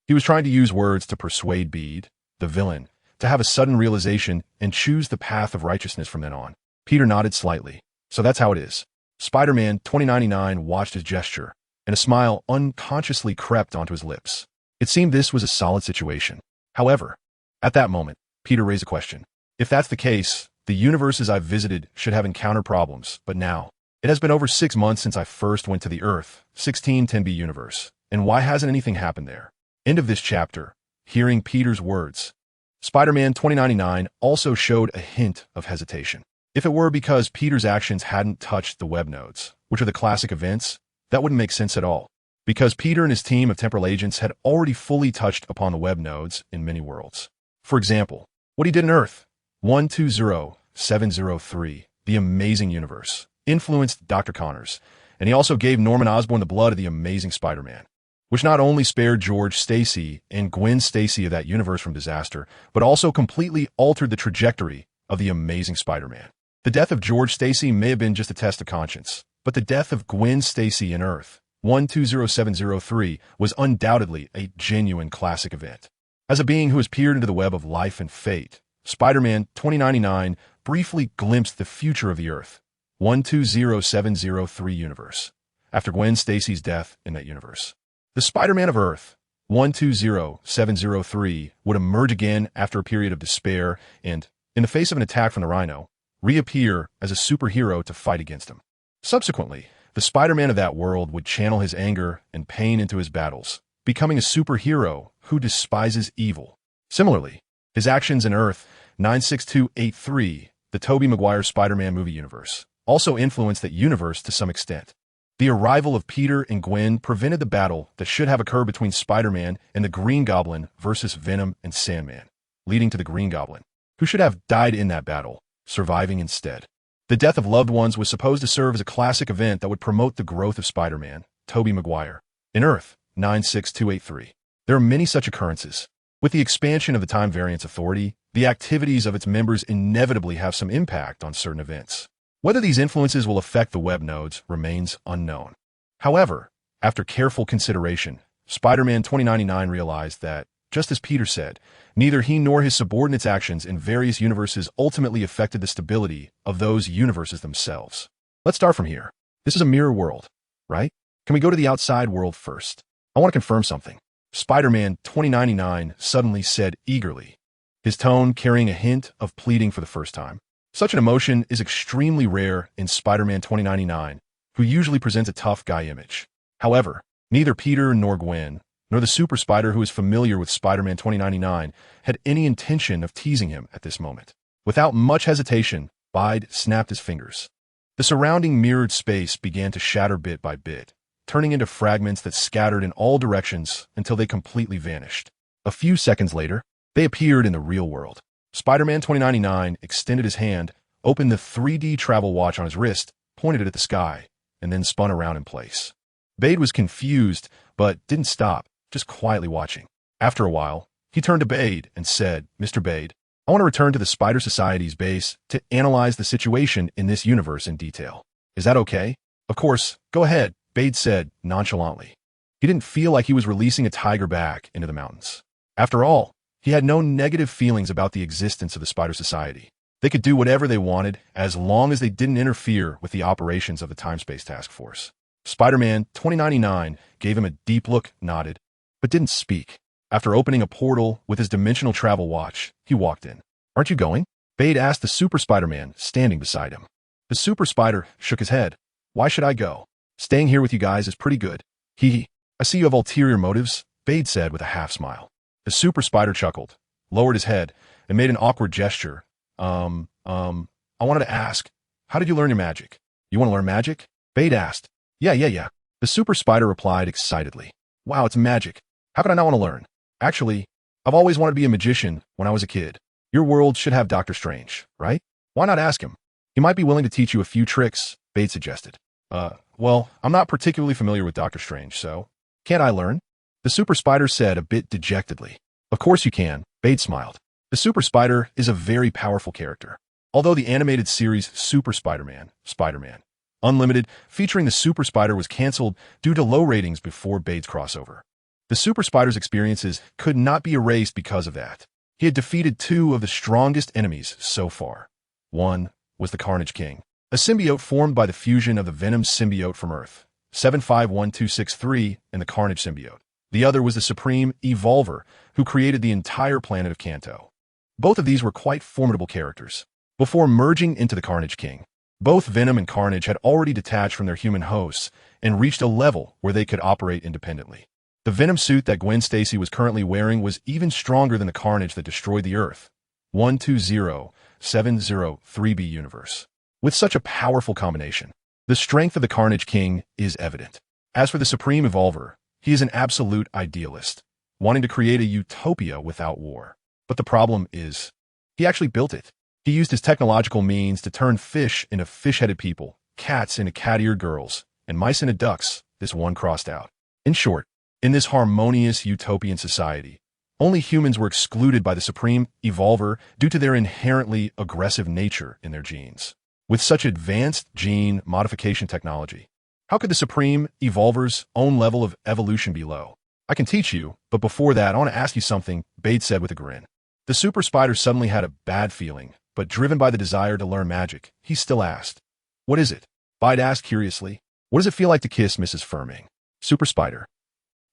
Speaker 1: He was trying to use words to persuade Bede, the villain, to have a sudden realization and choose the path of righteousness from then on. Peter nodded slightly. So that's how it is. Spider-Man 2099 watched his gesture, and a smile unconsciously crept onto his lips. It seemed this was a solid situation. However, at that moment, Peter raised a question. If that's the case, the universes I've visited should have encountered problems, but now, it has been over 6 months since I first went to the Earth, 1610b universe, and why hasn't anything happened there? End of this chapter. Hearing Peter's words, Spider-Man 2099 also showed a hint of hesitation. If it were because Peter's actions hadn't touched the web nodes, which are the classic events, that wouldn't make sense at all. Because Peter and his team of temporal agents had already fully touched upon the web nodes in many worlds. For example, what he did in Earth, 120703, the Amazing Universe, influenced Dr. Connors, and he also gave Norman Osborn the blood of the Amazing Spider-Man, which not only spared George Stacy and Gwen Stacy of that universe from disaster, but also completely altered the trajectory of the Amazing Spider-Man. The death of George Stacy may have been just a test of conscience, but the death of Gwen Stacy in Earth, 120703, was undoubtedly a genuine classic event. As a being who has peered into the web of life and fate, Spider-Man 2099 briefly glimpsed the future of the Earth, 120703 universe, after Gwen Stacy's death in that universe. The Spider-Man of Earth, 120703, would emerge again after a period of despair and, in the face of an attack from the Rhino, reappear as a superhero to fight against him. Subsequently, the Spider-Man of that world would channel his anger and pain into his battles, becoming a superhero who despises evil. Similarly, his actions in Earth 96283, the Tobey Maguire Spider-Man movie universe, also influenced that universe to some extent. The arrival of Peter and Gwen prevented the battle that should have occurred between Spider-Man and the Green Goblin versus Venom and Sandman, leading to the Green Goblin, who should have died in that battle, surviving instead. The death of loved ones was supposed to serve as a classic event that would promote the growth of Spider-Man, Tobey Maguire, in Earth 96283. There are many such occurrences. With the expansion of the Time Variance Authority, the activities of its members inevitably have some impact on certain events. Whether these influences will affect the web nodes remains unknown. However, after careful consideration, Spider-Man 2099 realized that, just as Peter said, neither he nor his subordinates' actions in various universes ultimately affected the stability of those universes themselves. Let's start from here. This is a mirror world, right? Can we go to the outside world first? I want to confirm something. Spider-Man 2099 suddenly said eagerly, his tone carrying a hint of pleading for the first time. Such an emotion is extremely rare in Spider-Man 2099, who usually presents a tough guy image. However, neither Peter nor Gwen, nor the Super Spider who is familiar with Spider-Man 2099, had any intention of teasing him at this moment. Without much hesitation, Bide snapped his fingers. The surrounding mirrored space began to shatter bit by bit, turning into fragments that scattered in all directions until they completely vanished. A few seconds later, they appeared in the real world. Spider-Man 2099 extended his hand, opened the 3D travel watch on his wrist, pointed it at the sky, and then spun around in place. Bade was confused, but didn't stop, just quietly watching. After a while, he turned to Bade and said, "Mr. Bade, I want to return to the Spider Society's base to analyze the situation in this universe in detail. Is that okay?" "Of course, go ahead," Bade said nonchalantly. He didn't feel like he was releasing a tiger back into the mountains. After all, he had no negative feelings about the existence of the Spider Society. They could do whatever they wanted as long as they didn't interfere with the operations of the Time-Space Task Force. Spider-Man 2099 gave him a deep look, nodded, but didn't speak. After opening a portal with his dimensional travel watch, he walked in. "Aren't you going?" Bade asked the Super Spider-Man standing beside him. The Super Spider shook his head. "Why should I go? Staying here with you guys is pretty good." I see you have ulterior motives," Bade said with a half-smile. The Super Spider chuckled, lowered his head, and made an awkward gesture. I wanted to ask, how did you learn your magic?" "You want to learn magic?" Bade asked. Yeah. The Super Spider replied excitedly. "Wow, it's magic. How could I not want to learn? Actually, I've always wanted to be a magician when I was a kid. Your world should have Doctor Strange, right? Why not ask him? He might be willing to teach you a few tricks," Bade suggested. Well, I'm not particularly familiar with Doctor Strange, so can't I learn?" The Super Spider said a bit dejectedly. "Of course you can," Bade smiled. The Super Spider is a very powerful character. Although the animated series Super Spider-Man, Unlimited, featuring the Super Spider was canceled due to low ratings before Bade's crossover, the Super Spider's experiences could not be erased because of that. He had defeated two of the strongest enemies so far. One was the Carnage King, a symbiote formed by the fusion of the Venom symbiote from Earth 751263 and the Carnage symbiote. The other was the Supreme Evolver, who created the entire planet of Kanto. Both of these were quite formidable characters. Before merging into the Carnage King, both Venom and Carnage had already detached from their human hosts and reached a level where they could operate independently. The Venom suit that Gwen Stacy was currently wearing was even stronger than the Carnage that destroyed the Earth 120703B universe. With such a powerful combination, the strength of the Carnage King is evident. As for the Supreme Evolver, he is an absolute idealist, wanting to create a utopia without war. But the problem is, he actually built it. He used his technological means to turn fish into fish-headed people, cats into cat-eared girls, and mice into ducks, this one crossed out. In short, in this harmonious utopian society, only humans were excluded by the Supreme Evolver due to their inherently aggressive nature in their genes. With such advanced gene modification technology, how could the Supreme Evolver's own level of evolution be low? "I can teach you, but before that, I want to ask you something," Bade said with a grin. The Super Spider suddenly had a bad feeling, but driven by the desire to learn magic, he still asked. "What is it?" Bide asked curiously. "What does it feel like to kiss Mrs. Firming?" Super Spider.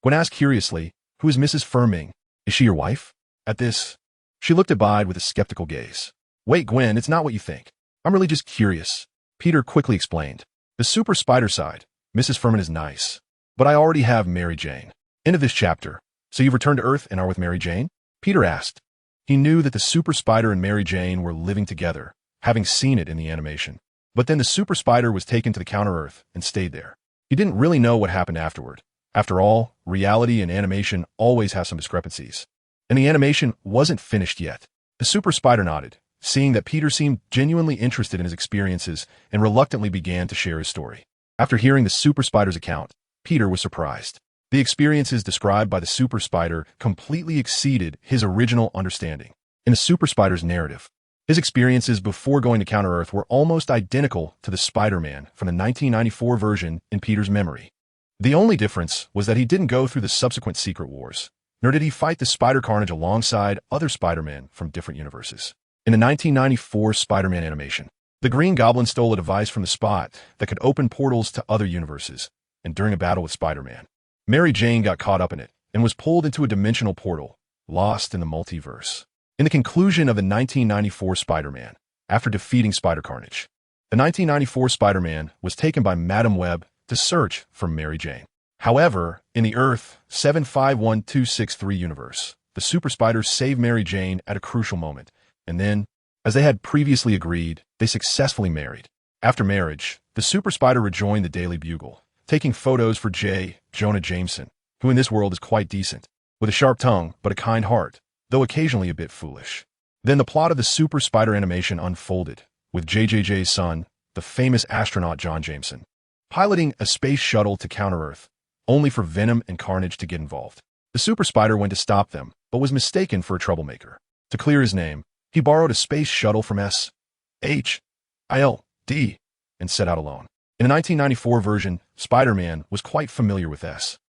Speaker 1: Gwen asked curiously, "Who is Mrs. Firming? Is she your wife?" At this, she looked at Bide with a skeptical gaze. "Wait, Gwen, it's not what you think. I'm really just curious. Peter quickly explained. The super spider side. Mrs. Furman is nice. But I already have Mary Jane. End of this chapter. So you've returned to Earth and are with Mary Jane? Peter asked. He knew that the super spider and Mary Jane were living together, having seen it in the animation. But then the super spider was taken to the counter-Earth and stayed there. He didn't really know what happened afterward. After all, reality and animation always have some discrepancies. And the animation wasn't finished yet. The super spider nodded, seeing that Peter seemed genuinely interested in his experiences and reluctantly began to share his story. After hearing the super spider's account, Peter was surprised. The experiences described by the super spider completely exceeded his original understanding. In the super spider's narrative, his experiences before going to Counter-Earth were almost identical to the Spider-Man from the 1994 version in Peter's memory. The only difference was that he didn't go through the subsequent Secret Wars, nor did he fight the Spider Carnage alongside other Spider-Man from different universes. In the 1994 Spider-Man animation, the Green Goblin stole a device from the Spot that could open portals to other universes, and during a battle with Spider-Man, Mary Jane got caught up in it and was pulled into a dimensional portal, lost in the multiverse. In the conclusion of the 1994 Spider-Man, after defeating Spider Carnage, the 1994 Spider-Man was taken by Madam Web to search for Mary Jane. However, in the Earth 751263 universe, the Super Spiders saved Mary Jane at a crucial moment, and then, as they had previously agreed, they successfully married. After marriage, the Super Spider rejoined the Daily Bugle, taking photos for J. Jonah Jameson, who in this world is quite decent, with a sharp tongue but a kind heart, though occasionally a bit foolish. Then the plot of the Super Spider animation unfolded, with JJJ's son, the famous astronaut John Jameson, piloting a space shuttle to Counter-Earth, only for Venom and Carnage to get involved. The Super Spider went to stop them, but was mistaken for a troublemaker. To clear his name, he borrowed a space shuttle from S.H.I.L.D. and set out alone. In the 1994 version, Spider-Man was quite familiar with S.H.I.L.D.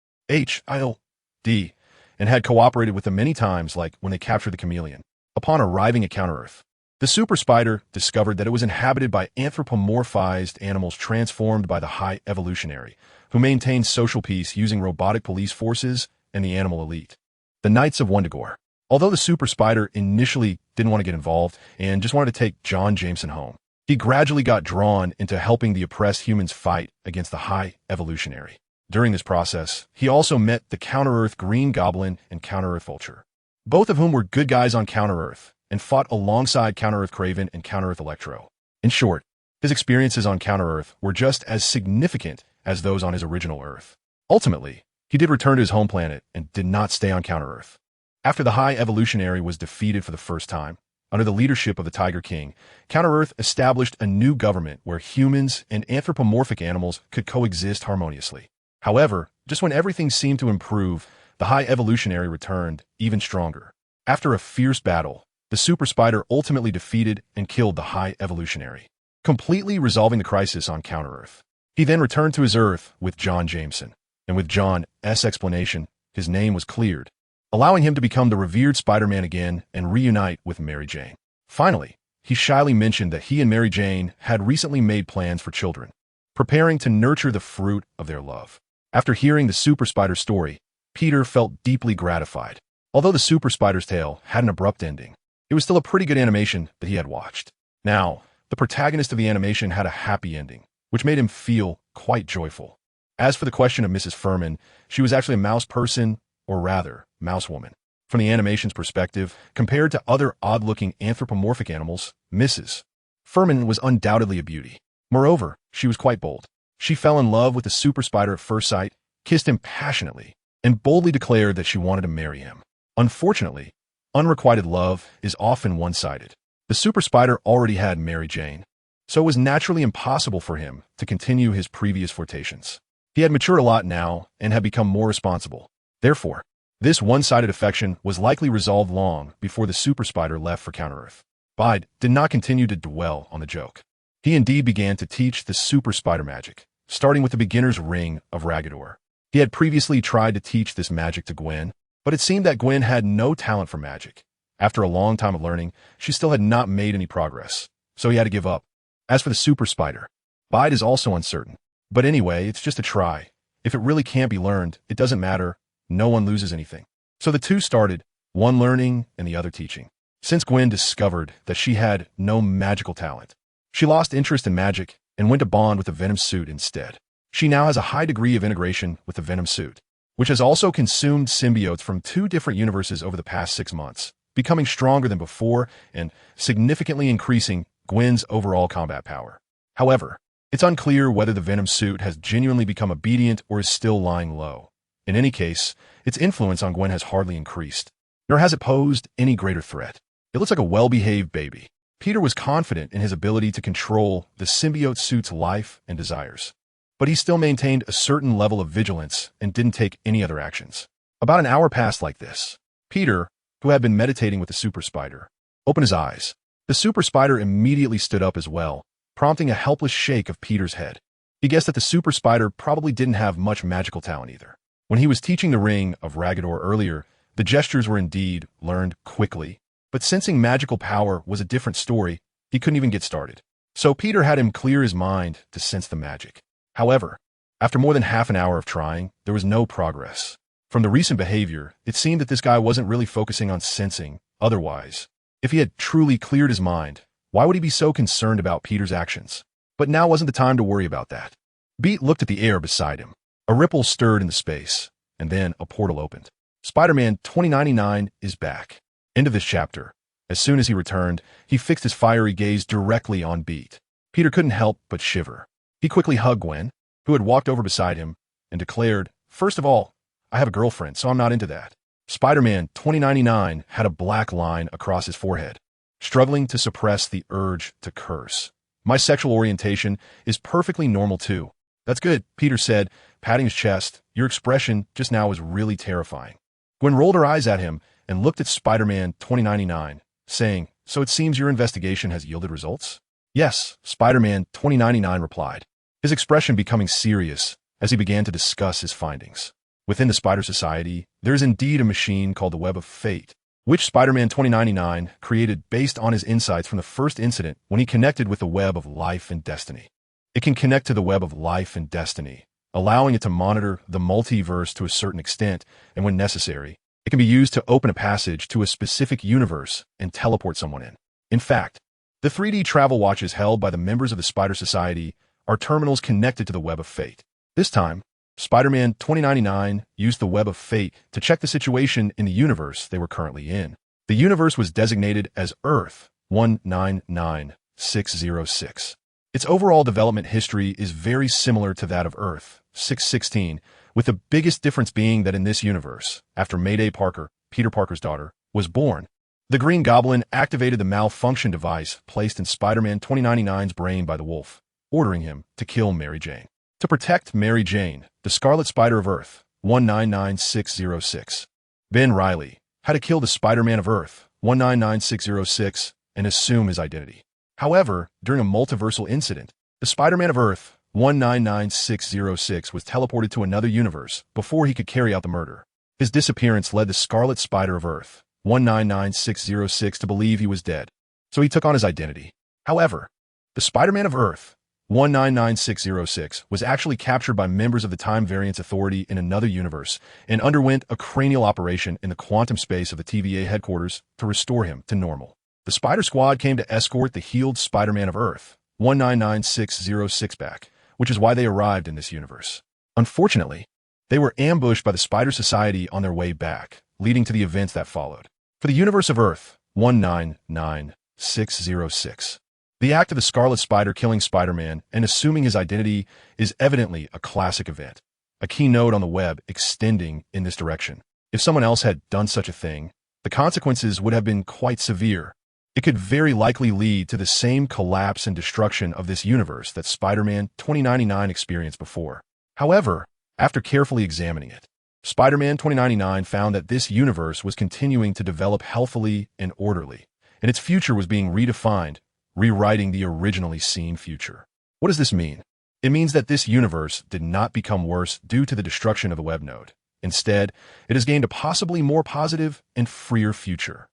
Speaker 1: and had cooperated with them many times, like when they captured the chameleon. Upon arriving at Counter-Earth, the Super Spider discovered that it was inhabited by anthropomorphized animals transformed by the High Evolutionary, who maintained social peace using robotic police forces and the animal elite, the Knights of Wundagore. Although the Super Spider initially didn't want to get involved and just wanted to take John Jameson home, he gradually got drawn into helping the oppressed humans fight against the High Evolutionary. During this process, he also met the Counter-Earth Green Goblin and Counter-Earth Vulture, both of whom were good guys on Counter-Earth and fought alongside Counter-Earth Kraven and Counter-Earth Electro. In short, his experiences on Counter-Earth were just as significant as those on his original Earth. Ultimately, he did return to his home planet and did not stay on Counter-Earth. After the High Evolutionary was defeated for the first time, under the leadership of the Tiger King, Counter-Earth established a new government where humans and anthropomorphic animals could coexist harmoniously. However, just when everything seemed to improve, the High Evolutionary returned, even stronger. After a fierce battle, the Super Spider ultimately defeated and killed the High Evolutionary, completely resolving the crisis on Counter-Earth. He then returned to his Earth with John Jameson, and with John's explanation, his name was cleared, allowing him to become the revered Spider-Man again and reunite with Mary Jane. Finally, he shyly mentioned that he and Mary Jane had recently made plans for children, preparing to nurture the fruit of their love. After hearing the Super Spider story, Peter felt deeply gratified. Although the Super Spider's tale had an abrupt ending, it was still a pretty good animation that he had watched. Now, the protagonist of the animation had a happy ending, which made him feel quite joyful. As for the question of Mrs. Furman, she was actually a mouse person, or rather, mouse woman. From the animation's perspective, compared to other odd-looking anthropomorphic animals, Mrs. Furman was undoubtedly a beauty. Moreover, she was quite bold. She fell in love with the Super Spider at first sight, kissed him passionately, and boldly declared that she wanted to marry him. Unfortunately, unrequited love is often one-sided. The Super Spider already had Mary Jane, so it was naturally impossible for him to continue his previous flirtations. He had matured a lot now and had become more responsible. Therefore, this one-sided affection was likely resolved long before the Super Spider left for Counter-Earth. Bide did not continue to dwell on the joke. He indeed began to teach the Super Spider magic, starting with the beginner's ring of Ragador. He had previously tried to teach this magic to Gwen, but it seemed that Gwen had no talent for magic. After a long time of learning, she still had not made any progress, so he had to give up. As for the Super Spider, Bide is also uncertain. But anyway, it's just a try. If it really can't be learned, it doesn't matter. No one loses anything. So the two started, one learning and the other teaching. Since Gwen discovered that she had no magical talent, She lost interest in magic and went to bond with the Venom suit instead. She now has a high degree of integration with the Venom suit, which has also consumed symbiotes from 2 different universes over the past 6 months, becoming stronger than before and significantly increasing Gwen's overall combat power. However, it's unclear whether the Venom suit has genuinely become obedient or is still lying low. In any case, its influence on Gwen has hardly increased, nor has it posed any greater threat. It looks like a well-behaved baby. Peter was confident in his ability to control the symbiote suit's life and desires, but he still maintained a certain level of vigilance and didn't take any other actions. About an hour passed like this. Peter, who had been meditating with the super spider, opened his eyes. The super spider immediately stood up as well, prompting a helpless shake of Peter's head. He guessed that the super spider probably didn't have much magical talent either. When he was teaching the ring of Ragador earlier, the gestures were indeed learned quickly, but sensing magical power was a different story. He couldn't even get started. So Peter had him clear his mind to sense the magic. However, after more than half an hour of trying, there was no progress. From the recent behavior, it seemed that this guy wasn't really focusing on sensing. Otherwise, if he had truly cleared his mind, why would he be so concerned about Peter's actions? But now wasn't the time to worry about that. Beat looked at the air beside him. A ripple stirred in the space, and then a portal opened. Spider-Man 2099 is back. End of this chapter. As soon as he returned, he fixed his fiery gaze directly on Beat. Peter couldn't help but shiver. He quickly hugged Gwen, who had walked over beside him, and declared, "First of all, I have a girlfriend, so I'm not into that." Spider-Man 2099 had a black line across his forehead, struggling to suppress the urge to curse. "My sexual orientation is perfectly normal too." "That's good," Peter said, patting his chest. "Your expression just now was really terrifying." Gwen rolled her eyes at him and looked at Spider-Man 2099, saying, "So it seems your investigation has yielded results?" "Yes," Spider-Man 2099 replied, his expression becoming serious as he began to discuss his findings. Within the Spider Society, there is indeed a machine called the Web of Fate, which Spider-Man 2099 created based on his insights from the first incident when he connected with the Web of Life and Destiny. It can connect to the Web of Life and Destiny, allowing it to monitor the multiverse to a certain extent, and when necessary, it can be used to open a passage to a specific universe and teleport someone in. In fact, the 3D travel watches held by the members of the Spider Society are terminals connected to the Web of Fate. This time, Spider-Man 2099 used the Web of Fate to check the situation in the universe they were currently in. The universe was designated as Earth 199606. Its overall development history is very similar to that of Earth 616, with the biggest difference being that in this universe, after Mayday Parker, Peter Parker's daughter, was born, the Green Goblin activated the malfunction device placed in Spider-Man 2099's brain by the Wolf, ordering him to kill Mary Jane. To protect Mary Jane, the Scarlet Spider of Earth 199606, Ben Reilly had to kill the Spider-Man of Earth 199606 and assume his identity. However, during a multiversal incident, the Spider-Man of Earth 199606 was teleported to another universe before he could carry out the murder. His disappearance led the Scarlet Spider of Earth 199606 to believe he was dead, so he took on his identity. However, the Spider-Man of Earth 199606 was actually captured by members of the Time Variance Authority in another universe and underwent a cranial operation in the quantum space of the TVA headquarters to restore him to normal. The Spider Squad came to escort the healed Spider-Man of Earth 199606 back, which is why they arrived in this universe. Unfortunately, they were ambushed by the Spider Society on their way back, leading to the events that followed. For the universe of Earth 199606, the act of the Scarlet Spider killing Spider-Man and assuming his identity is evidently a classic event, a key node on the web extending in this direction. If someone else had done such a thing, the consequences would have been quite severe. It could very likely lead to the same collapse and destruction of this universe that Spider-Man 2099 experienced before. However, after carefully examining it, Spider-Man 2099 found that this universe was continuing to develop healthily and orderly, and its future was being redefined, rewriting the originally seen future. What does this mean? It means that this universe did not become worse due to the destruction of the web node. Instead, it has gained a possibly more positive and freer future.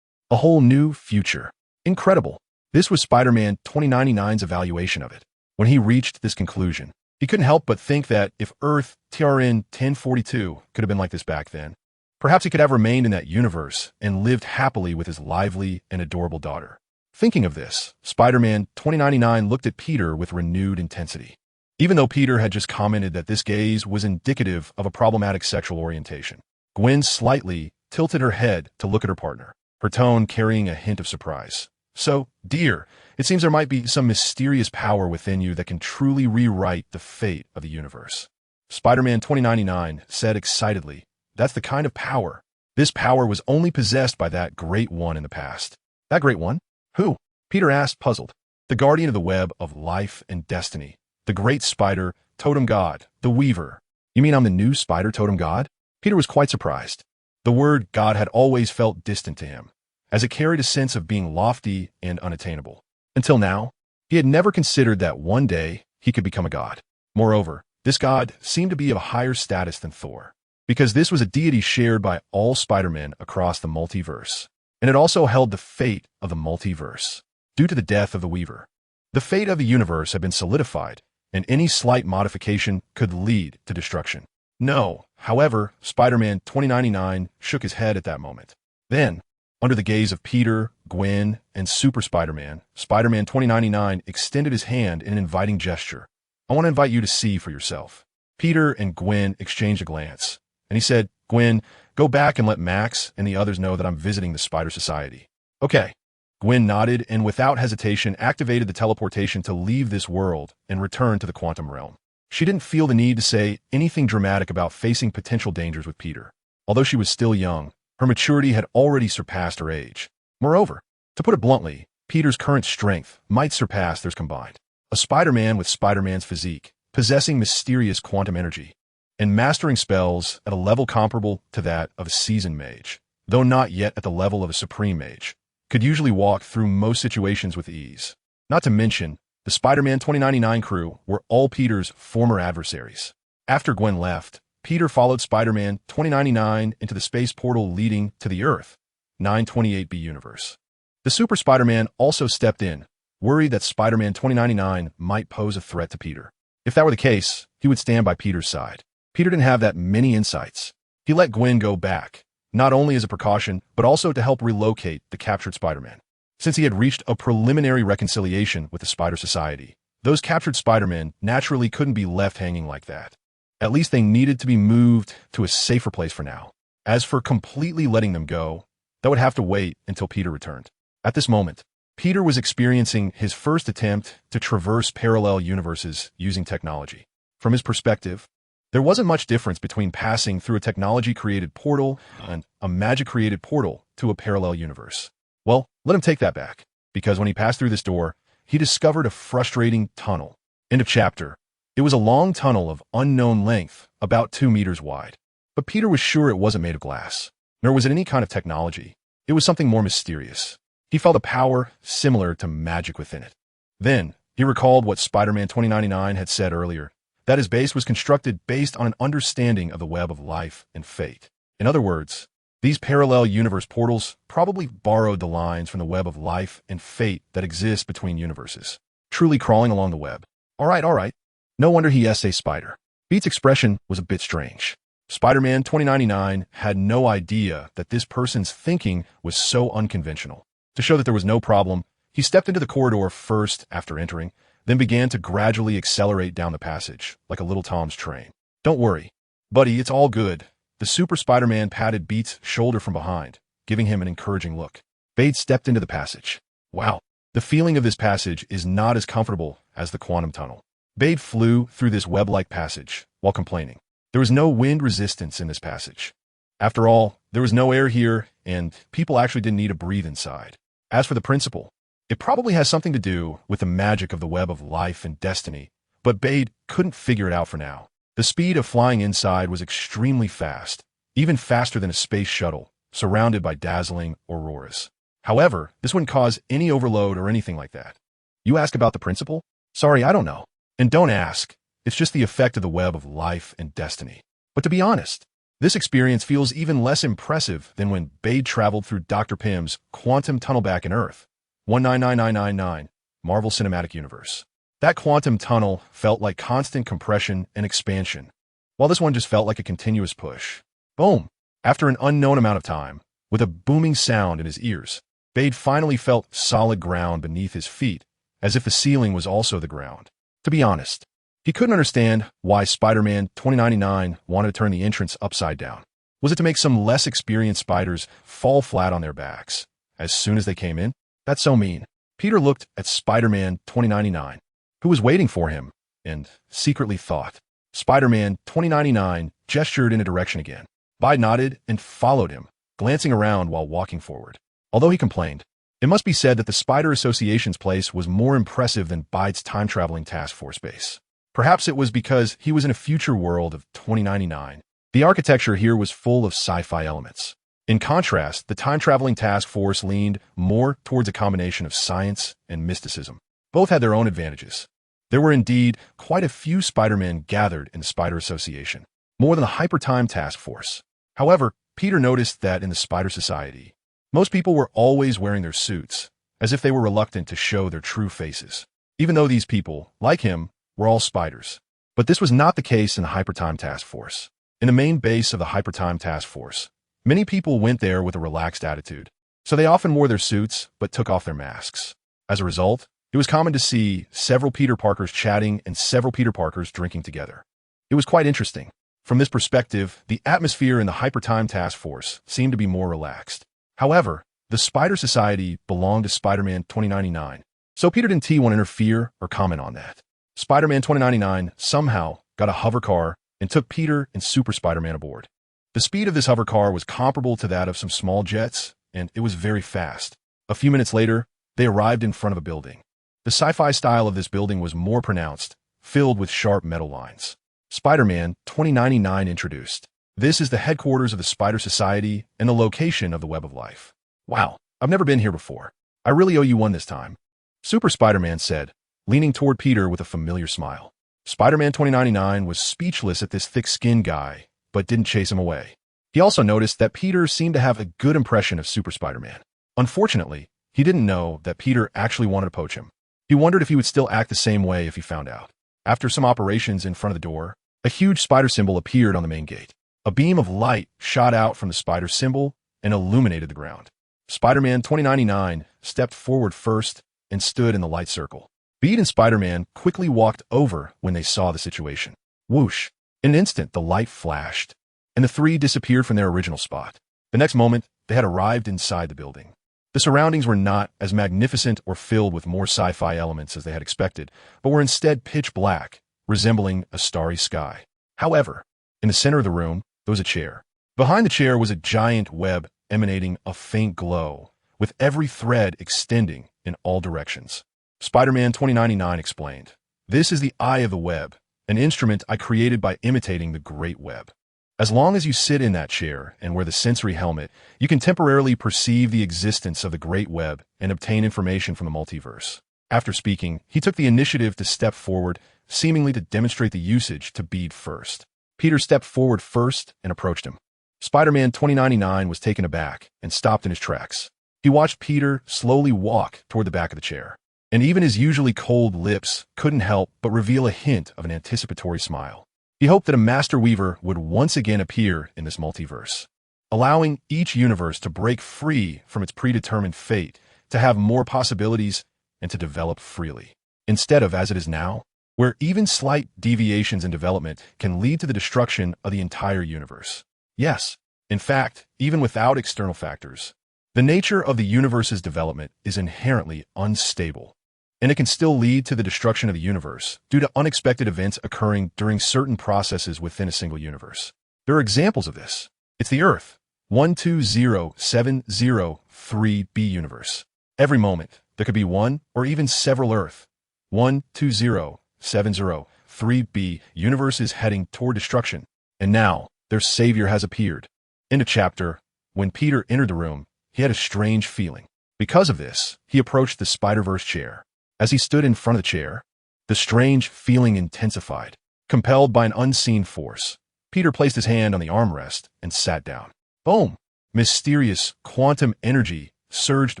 Speaker 1: A whole new future. Incredible. This was Spider-Man 2099's evaluation of it. When he reached this conclusion, he couldn't help but think that if Earth TRN 1042 could have been like this back then, perhaps he could have remained in that universe and lived happily with his lively and adorable daughter. Thinking of this, Spider-Man 2099 looked at Peter with renewed intensity. Even though Peter had just commented that this gaze was indicative of a problematic sexual orientation, Gwen slightly tilted her head to look at her partner, her tone carrying a hint of surprise. So, dear, it seems there might be some mysterious power within you that can truly rewrite the fate of the universe. Spider-Man 2099 said excitedly, that's the kind of power. This power was only possessed by that Great One in the past. That Great One? Who? Peter asked, puzzled. The guardian of the web of life and destiny. The great spider, totem god, the weaver. You mean I'm the new spider totem god? Peter was quite surprised. The word god had always felt distant to him, as it carried a sense of being lofty and unattainable. Until now, he had never considered that one day he could become a god. Moreover, this god seemed to be of a higher status than Thor, because this was a deity shared by all Spider-Men across the multiverse, and it also held the fate of the multiverse. Due to the death of the Weaver, the fate of the universe had been solidified, and any slight modification could lead to destruction. No, however, Spider-Man 2099 shook his head at that moment. Then, under the gaze of Peter, Gwen, and Super Spider-Man, Spider-Man 2099 extended his hand in an inviting gesture. I want to invite you to see for yourself. Peter and Gwen exchanged a glance, and he said, Gwen, go back and let Max and the others know that I'm visiting the Spider Society. Okay. Gwen nodded and without hesitation activated the teleportation to leave this world and return to the quantum realm. She didn't feel the need to say anything dramatic about facing potential dangers with Peter. Although she was still young, her maturity had already surpassed her age. Moreover, to put it bluntly, Peter's current strength might surpass theirs combined. A Spider-Man with Spider-Man's physique, possessing mysterious quantum energy, and mastering spells at a level comparable to that of a seasoned mage, though not yet at the level of a supreme mage, could usually walk through most situations with ease. Not to mention, the Spider-Man 2099 crew were all Peter's former adversaries. After Gwen left, Peter followed Spider-Man 2099 into the space portal leading to the Earth, 928B universe. The Super Spider-Man also stepped in, worried that Spider-Man 2099 might pose a threat to Peter. If that were the case, he would stand by Peter's side. Peter didn't have that many insights. He let Gwen go back, not only as a precaution, but also to help relocate the captured Spider-Man. Since he had reached a preliminary reconciliation with the Spider Society, those captured Spider-Men naturally couldn't be left hanging like that. At least they needed to be moved to a safer place for now. As for completely letting them go, that would have to wait until Peter returned. At this moment, Peter was experiencing his first attempt to traverse parallel universes using technology. From his perspective, there wasn't much difference between passing through a technology-created portal and a magic-created portal to a parallel universe. Well, let him take that back, because when he passed through this door, he discovered a frustrating tunnel. End of chapter. It was a long tunnel of unknown length, about 2 meters wide. But Peter was sure it wasn't made of glass, nor was it any kind of technology. It was something more mysterious. He felt a power similar to magic within it. Then, he recalled what Spider-Man 2099 had said earlier, that his base was constructed based on an understanding of the web of life and fate. In other words, these parallel universe portals probably borrowed the lines from the web of life and fate that exists between universes, truly crawling along the web. All right. No wonder he essayed Spider. Beat's expression was a bit strange. Spider-Man 2099 had no idea that this person's thinking was so unconventional. To show that there was no problem, he stepped into the corridor first after entering, then began to gradually accelerate down the passage, like a little Tom's train. Don't worry, buddy, it's all good. The Super Spider-Man patted Beat's shoulder from behind, giving him an encouraging look. Bate stepped into the passage. Wow, the feeling of this passage is not as comfortable as the quantum tunnel. Bate flew through this web-like passage while complaining. There was no wind resistance in this passage. After all, there was no air here, and people actually didn't need to breathe inside. As for the principle, it probably has something to do with the magic of the web of life and destiny, but Bade couldn't figure it out for now. The speed of flying inside was extremely fast, even faster than a space shuttle, surrounded by dazzling auroras. However, this wouldn't cause any overload or anything like that. You ask about the principle? Sorry, I don't know. And don't ask. It's just the effect of the web of life and destiny. But to be honest, this experience feels even less impressive than when Bade traveled through Dr. Pym's quantum tunnel back in Earth, 199999, Marvel Cinematic Universe. That quantum tunnel felt like constant compression and expansion, while this one just felt like a continuous push. Boom! After an unknown amount of time, with a booming sound in his ears, Bade finally felt solid ground beneath his feet, as if the ceiling was also the ground. To be honest, he couldn't understand why Spider-Man 2099 wanted to turn the entrance upside down. Was it to make some less experienced spiders fall flat on their backs as soon as they came in? That's so mean. Peter looked at Spider-Man 2099, who was waiting for him, and secretly thought. Spider-Man 2099 gestured in a direction again. Bide nodded and followed him, glancing around while walking forward. Although he complained, it must be said that the Spider Association's place was more impressive than Bide's time-traveling task force base. Perhaps it was because he was in a future world of 2099. The architecture here was full of sci-fi elements. In contrast, the time-traveling task force leaned more towards a combination of science and mysticism. Both had their own advantages. There were indeed quite a few Spider-Men gathered in the Spider Association, more than the Hypertime Task Force. However, Peter noticed that in the Spider Society, most people were always wearing their suits, as if they were reluctant to show their true faces, even though these people, like him, were all spiders. But this was not the case in the Hypertime Task Force. In the main base of the Hypertime Task Force, many people went there with a relaxed attitude, so they often wore their suits but took off their masks. As a result, it was common to see several Peter Parkers chatting and several Peter Parkers drinking together. It was quite interesting. From this perspective, the atmosphere in the Hypertime Task Force seemed to be more relaxed. However, the Spider Society belonged to Spider-Man 2099, so Peter didn't want to interfere or comment on that. Spider-Man 2099 somehow got a hover car and took Peter and Super Spider-Man aboard. The speed of this hover car was comparable to that of some small jets, and it was very fast. A few minutes later, they arrived in front of a building. The sci-fi style of this building was more pronounced, filled with sharp metal lines. Spider-Man 2099 introduced. This is the headquarters of the Spider Society and the location of the Web of Life. Wow, I've never been here before. I really owe you one this time. Super Spider-Man said, leaning toward Peter with a familiar smile. Spider-Man 2099 was speechless at this thick-skinned guy, but didn't chase him away. He also noticed that Peter seemed to have a good impression of Super Spider-Man. Unfortunately, he didn't know that Peter actually wanted to poach him. He wondered if he would still act the same way if he found out. After some operations in front of the door, a huge spider symbol appeared on the main gate. A beam of light shot out from the spider symbol and illuminated the ground. Spider-Man 2099 stepped forward first and stood in the light circle. Bede and Spider-Man quickly walked over when they saw the situation. Whoosh! In an instant, the light flashed, and the three disappeared from their original spot. The next moment, they had arrived inside the building. The surroundings were not as magnificent or filled with more sci-fi elements as they had expected, but were instead pitch black, resembling a starry sky. However, in the center of the room, there was a chair. Behind the chair was a giant web emanating a faint glow, with every thread extending in all directions. Spider-Man 2099 explained, "This is the eye of the web, an instrument I created by imitating the Great Web. As long as you sit in that chair and wear the sensory helmet, you can temporarily perceive the existence of the Great Web and obtain information from the multiverse." After speaking, he took the initiative to step forward, seemingly to demonstrate the usage to Bede first. Peter stepped forward first and approached him. Spider-Man 2099 was taken aback and stopped in his tracks. He watched Peter slowly walk toward the back of the chair, and even his usually cold lips couldn't help but reveal a hint of an anticipatory smile. He hoped that a Master Weaver would once again appear in this multiverse, allowing each universe to break free from its predetermined fate, to have more possibilities, and to develop freely, instead of as it is now, where even slight deviations in development can lead to the destruction of the entire universe. Yes, in fact, even without external factors, the nature of the universe's development is inherently unstable, and it can still lead to the destruction of the universe due to unexpected events occurring during certain processes within a single universe. There are examples of this. It's the Earth 120703b universe. Every moment, there could be one or even several Earth 120703b universe is heading toward destruction, and now their savior has appeared. In a chapter, when Peter entered the room, he had a strange feeling. Because of this, he approached the Spider-Verse chair. As he stood in front of the chair, the strange feeling intensified. Compelled by an unseen force, Peter placed his hand on the armrest and sat down. Boom! Mysterious quantum energy surged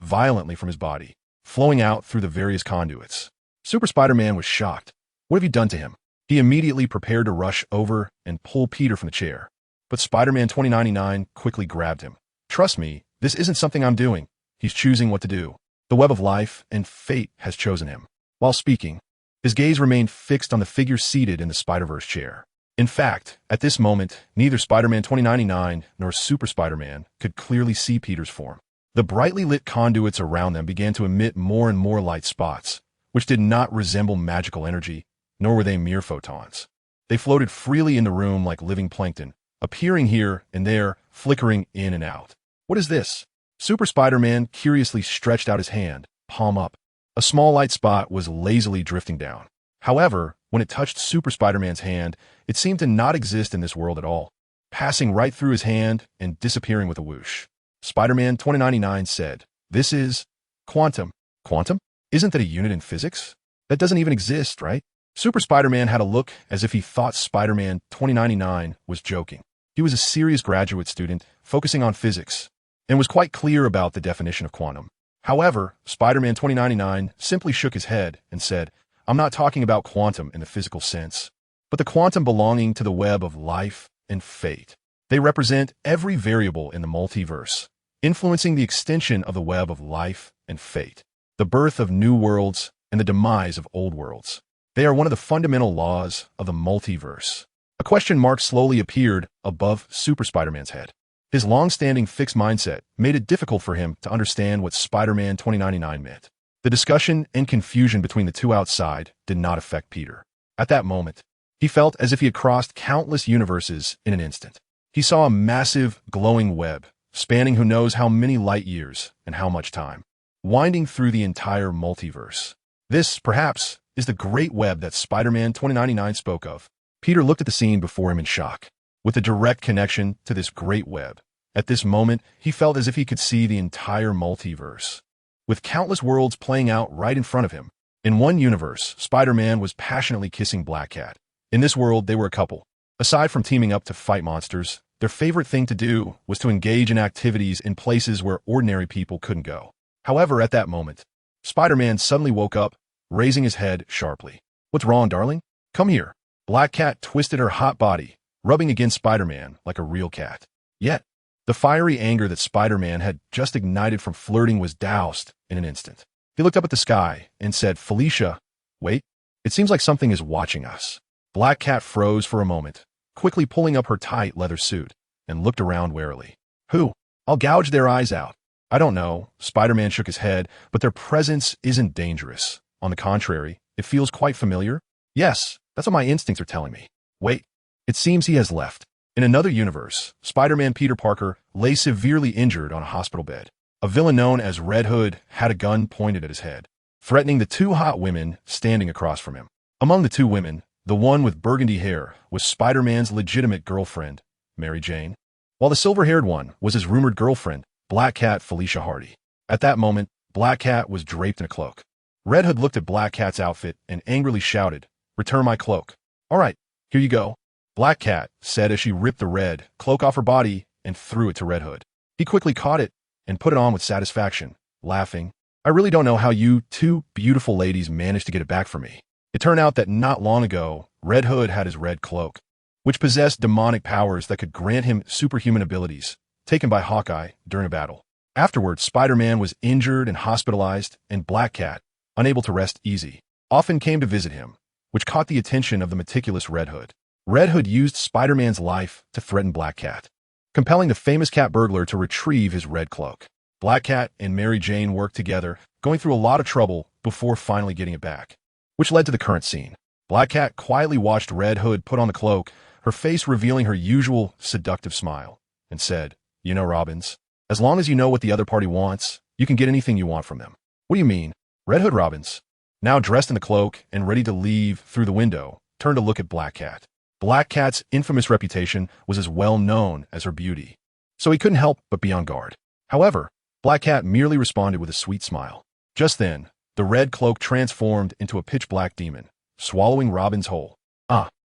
Speaker 1: violently from his body, flowing out through the various conduits. Super Spider-Man was shocked. What have you done to him? He immediately prepared to rush over and pull Peter from the chair. But Spider-Man 2099 quickly grabbed him. Trust me, this isn't something I'm doing, He's choosing what to do. The web of life and fate has chosen him. While speaking, his gaze remained fixed on the figure seated in the Spider-Verse chair. In fact, at this moment, neither Spider-Man 2099 nor Super Spider-Man could clearly see Peter's form. The brightly lit conduits around them began to emit more and more light spots, which did not resemble magical energy, nor were they mere photons. They floated freely in the room like living plankton, appearing here and there, flickering in and out. What is this? Super Spider-Man curiously stretched out his hand, palm up. A small light spot was lazily drifting down. However, when it touched Super Spider-Man's hand, it seemed to not exist in this world at all, passing right through his hand and disappearing with a whoosh. Spider-Man 2099 said, "This is quantum." Quantum? Isn't that a unit in physics? That doesn't even exist, right? Super Spider-Man had a look as if he thought Spider-Man 2099 was joking. He was a serious graduate student focusing on physics and was quite clear about the definition of quantum. However, Spider-Man 2099 simply shook his head and said, "I'm not talking about quantum in the physical sense, but the quantum belonging to the web of life and fate. They represent every variable in the multiverse, influencing the extension of the web of life and fate, the birth of new worlds and the demise of old worlds. They are one of the fundamental laws of the multiverse." A question mark slowly appeared above Super Spider-Man's head. His long-standing fixed mindset made it difficult for him to understand what Spider-Man 2099 meant. The discussion and confusion between the two outside did not affect Peter. At that moment, he felt as if he had crossed countless universes in an instant. He saw a massive, glowing web, spanning who knows how many light years and how much time, winding through the entire multiverse. This, perhaps, is the great web that Spider-Man 2099 spoke of. Peter looked at the scene before him in shock. With a direct connection to this great web, at this moment, he felt as if he could see the entire multiverse, with countless worlds playing out right in front of him. In one universe, Spider-Man was passionately kissing Black Cat. In this world, they were a couple. Aside from teaming up to fight monsters, their favorite thing to do was to engage in activities in places where ordinary people couldn't go. However, at that moment, Spider-Man suddenly woke up, raising his head sharply. "What's wrong, darling? Come here." Black Cat twisted her hot body, rubbing against Spider-Man like a real cat. Yet, the fiery anger that Spider-Man had just ignited from flirting was doused in an instant. He looked up at the sky and said, "Felicia, wait, it seems like something is watching us." Black Cat froze for a moment, quickly pulling up her tight leather suit, and looked around warily. "Who? I'll gouge their eyes out." "I don't know." Spider-Man shook his head, "but their presence isn't dangerous. On the contrary, it feels quite familiar." "Yes, that's what my instincts are telling me." "Wait, it seems he has left." In another universe, Spider-Man Peter Parker lay severely injured on a hospital bed. A villain known as Red Hood had a gun pointed at his head, threatening the two hot women standing across from him. Among the two women, the one with burgundy hair was Spider-Man's legitimate girlfriend, Mary Jane, while the silver-haired one was his rumored girlfriend, Black Cat Felicia Hardy. At that moment, Black Cat was draped in a cloak. Red Hood looked at Black Cat's outfit and angrily shouted, "Return my cloak." "All right, here you go," Black Cat said as she ripped the red cloak off her body and threw it to Red Hood. He quickly caught it and put it on with satisfaction, laughing. "I really don't know how you two beautiful ladies managed to get it back from me." It turned out that not long ago, Red Hood had his red cloak, which possessed demonic powers that could grant him superhuman abilities, taken by Hawkeye during a battle. Afterwards, Spider-Man was injured and hospitalized, and Black Cat, unable to rest easy, often came to visit him, which caught the attention of the meticulous Red Hood. Red Hood used Spider-Man's life to threaten Black Cat, compelling the famous cat burglar to retrieve his red cloak. Black Cat and Mary Jane worked together, going through a lot of trouble before finally getting it back, which led to the current scene. Black Cat quietly watched Red Hood put on the cloak, her face revealing her usual seductive smile, and said, "You know, Robbins, as long as you know what the other party wants, you can get anything you want from them." "What do you mean?" Red Hood Robbins, now dressed in the cloak and ready to leave through the window, turned to look at Black Cat. Black Cat's infamous reputation was as well known as her beauty, so he couldn't help but be on guard. However, Black Cat merely responded with a sweet smile. Just then, the red cloak transformed into a pitch-black demon, swallowing Robin's whole.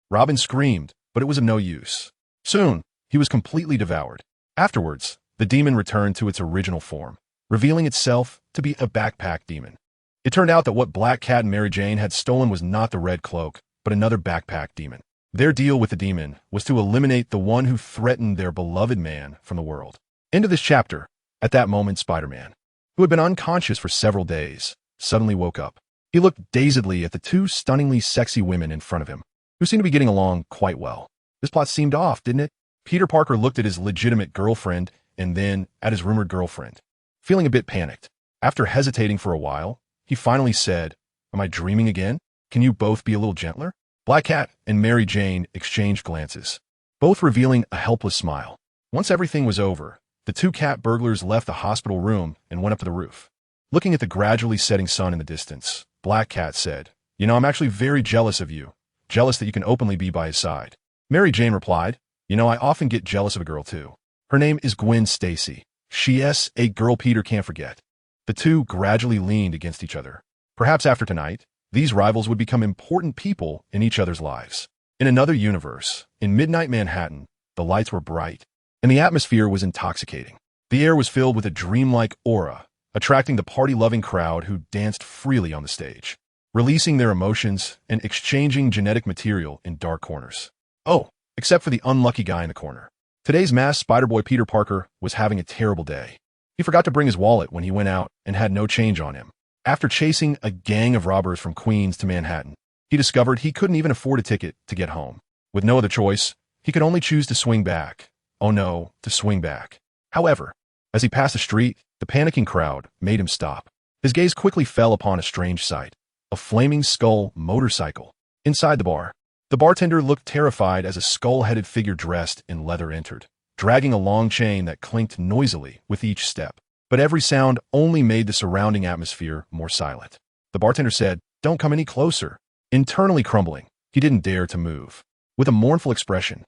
Speaker 1: Robin screamed, but it was of no use. Soon, he was completely devoured. Afterwards, the demon returned to its original form, revealing itself to be a backpack demon. It turned out that what Black Cat and Mary Jane had stolen was not the red cloak, but another backpack demon. Their deal with the demon was to eliminate the one who threatened their beloved man from the world. End of this chapter. At that moment, Spider-Man who had been unconscious for several days, suddenly woke up. He looked dazedly at the two stunningly sexy women in front of him, who seemed to be getting along quite well. This plot seemed off, didn't it? Peter Parker looked at his legitimate girlfriend and then at his rumored girlfriend, feeling a bit panicked. After hesitating for a while, he finally said, "Am I dreaming again? Can you both be a little gentler?" Black Cat and Mary Jane exchanged glances, both revealing a helpless smile. Once everything was over, the two cat burglars left the hospital room and went up to the roof. Looking at the gradually setting sun in the distance, Black Cat said, "You know, I'm actually very jealous of you. Jealous that you can openly be by his side." Mary Jane replied, "You know, I often get jealous of a girl too. Her name is Gwen Stacy. She's a girl Peter can't forget." The two gradually leaned against each other. Perhaps after tonight, these rivals would become important people in each other's lives. In another universe, in midnight Manhattan, the lights were bright, and the atmosphere was intoxicating. The air was filled with a dreamlike aura, attracting the party-loving crowd who danced freely on the stage, releasing their emotions and exchanging genetic material in dark corners. Oh, except for the unlucky guy in the corner. Today's masked Spider-Boy Peter Parker was having a terrible day. He forgot to bring his wallet when he went out and had no change on him. After chasing a gang of robbers from Queens to Manhattan, he discovered he couldn't even afford a ticket to get home. With no other choice, he could only choose to swing back. Oh no, to swing back. However, as he passed the street, the panicking crowd made him stop. His gaze quickly fell upon a strange sight, a flaming skull motorcycle. Inside the bar, the bartender looked terrified as a skull-headed figure dressed in leather entered, dragging a long chain that clinked noisily with each step. But every sound only made the surrounding atmosphere more silent. The bartender said, "Don't come any closer." Internally crumbling, he didn't dare to move. With a mournful expression,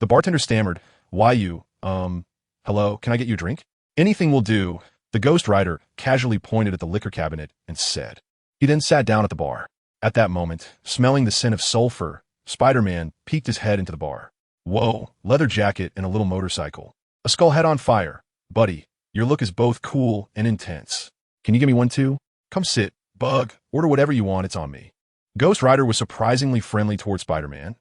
Speaker 1: the bartender stammered, "Why you, hello, can I get you a drink?" "Anything will do," the Ghost Rider casually pointed at the liquor cabinet and said. He then sat down at the bar. At that moment, smelling the scent of sulfur, Spider-Man peeked his head into the bar. "Whoa, leather jacket and a little motorcycle. A skull head on fire. Buddy, your look is both cool and intense. Can you give me one too? Come sit, bug, order whatever you want, it's on me." Ghost Rider was surprisingly friendly toward Spider-Man.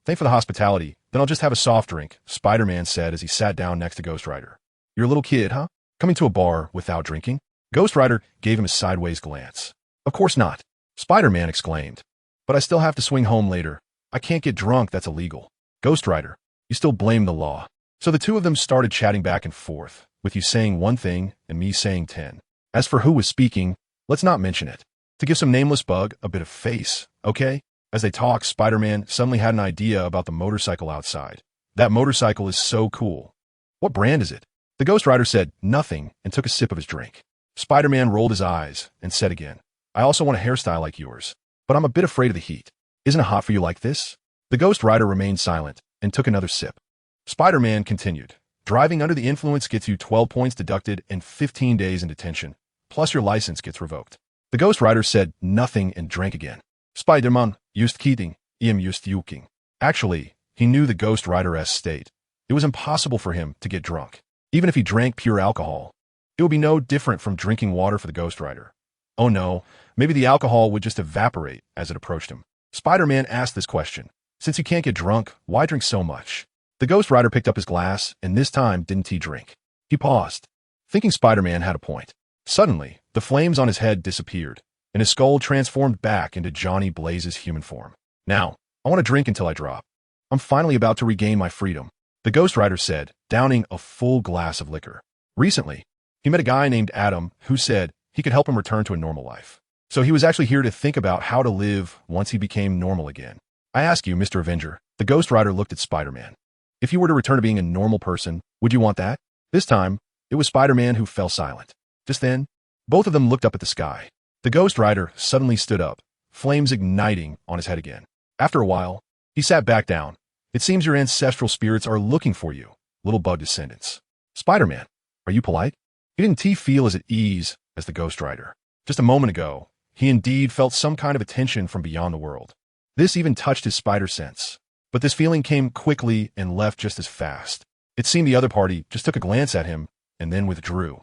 Speaker 1: Thanks for the hospitality, then I'll just have a soft drink," Spider-Man said as he sat down next to Ghost Rider. "You're a little kid, huh? Coming to a bar without drinking?" Ghost Rider gave him a sideways glance. "Of course not," Spider-Man exclaimed. "But I still have to swing home later. I can't get drunk, that's illegal." "Ghost Rider, you still blame the law." So the two of them started chatting back and forth, with you saying one thing and me saying 10. As for who was speaking, let's not mention it. To give some nameless bug a bit of face, okay? As they talked, Spider-Man suddenly had an idea about the motorcycle outside. "That motorcycle is so cool. What brand is it?" The Ghost Rider said nothing and took a sip of his drink. Spider-Man rolled his eyes and said again, "I also want a hairstyle like yours, but I'm a bit afraid of the heat. Isn't it hot for you like this?" The Ghost Rider remained silent and took another sip. Spider-Man continued, "Driving under the influence gets you 12 points deducted and 15 days in detention, plus your license gets revoked." The Ghost Rider said nothing and drank again. Spider-Man, just kidding, I'm just joking. Actually, he knew the Ghost Rider's state. It was impossible for him to get drunk. Even if he drank pure alcohol, it would be no different from drinking water for the Ghost Rider. Oh no, maybe the alcohol would just evaporate as it approached him. Spider-Man asked this question. Since you can't get drunk, why drink so much? The Ghost Rider picked up his glass, and this time didn't he drink. He paused, thinking Spider-Man had a point. Suddenly, the flames on his head disappeared, and his skull transformed back into Johnny Blaze's human form. "Now, I want to drink until I drop. I'm finally about to regain my freedom," the Ghost Rider said, downing a full glass of liquor. Recently, he met a guy named Adam who said he could help him return to a normal life. So he was actually here to think about how to live once he became normal again. "I ask you, Mr. Avenger," the Ghost Rider looked at Spider-Man. "If you were to return to being a normal person, would you want that?" This time, it was Spider-Man who fell silent. Just then, both of them looked up at the sky. The Ghost Rider suddenly stood up, flames igniting on his head again. After a while, he sat back down. "It seems your ancestral spirits are looking for you, little bug descendants." "Spider-Man, are you polite?" He didn't feel as at ease as the Ghost Rider. Just a moment ago, he indeed felt some kind of attention from beyond the world. This even touched his spider sense. But this feeling came quickly and left just as fast. It seemed the other party just took a glance at him and then withdrew.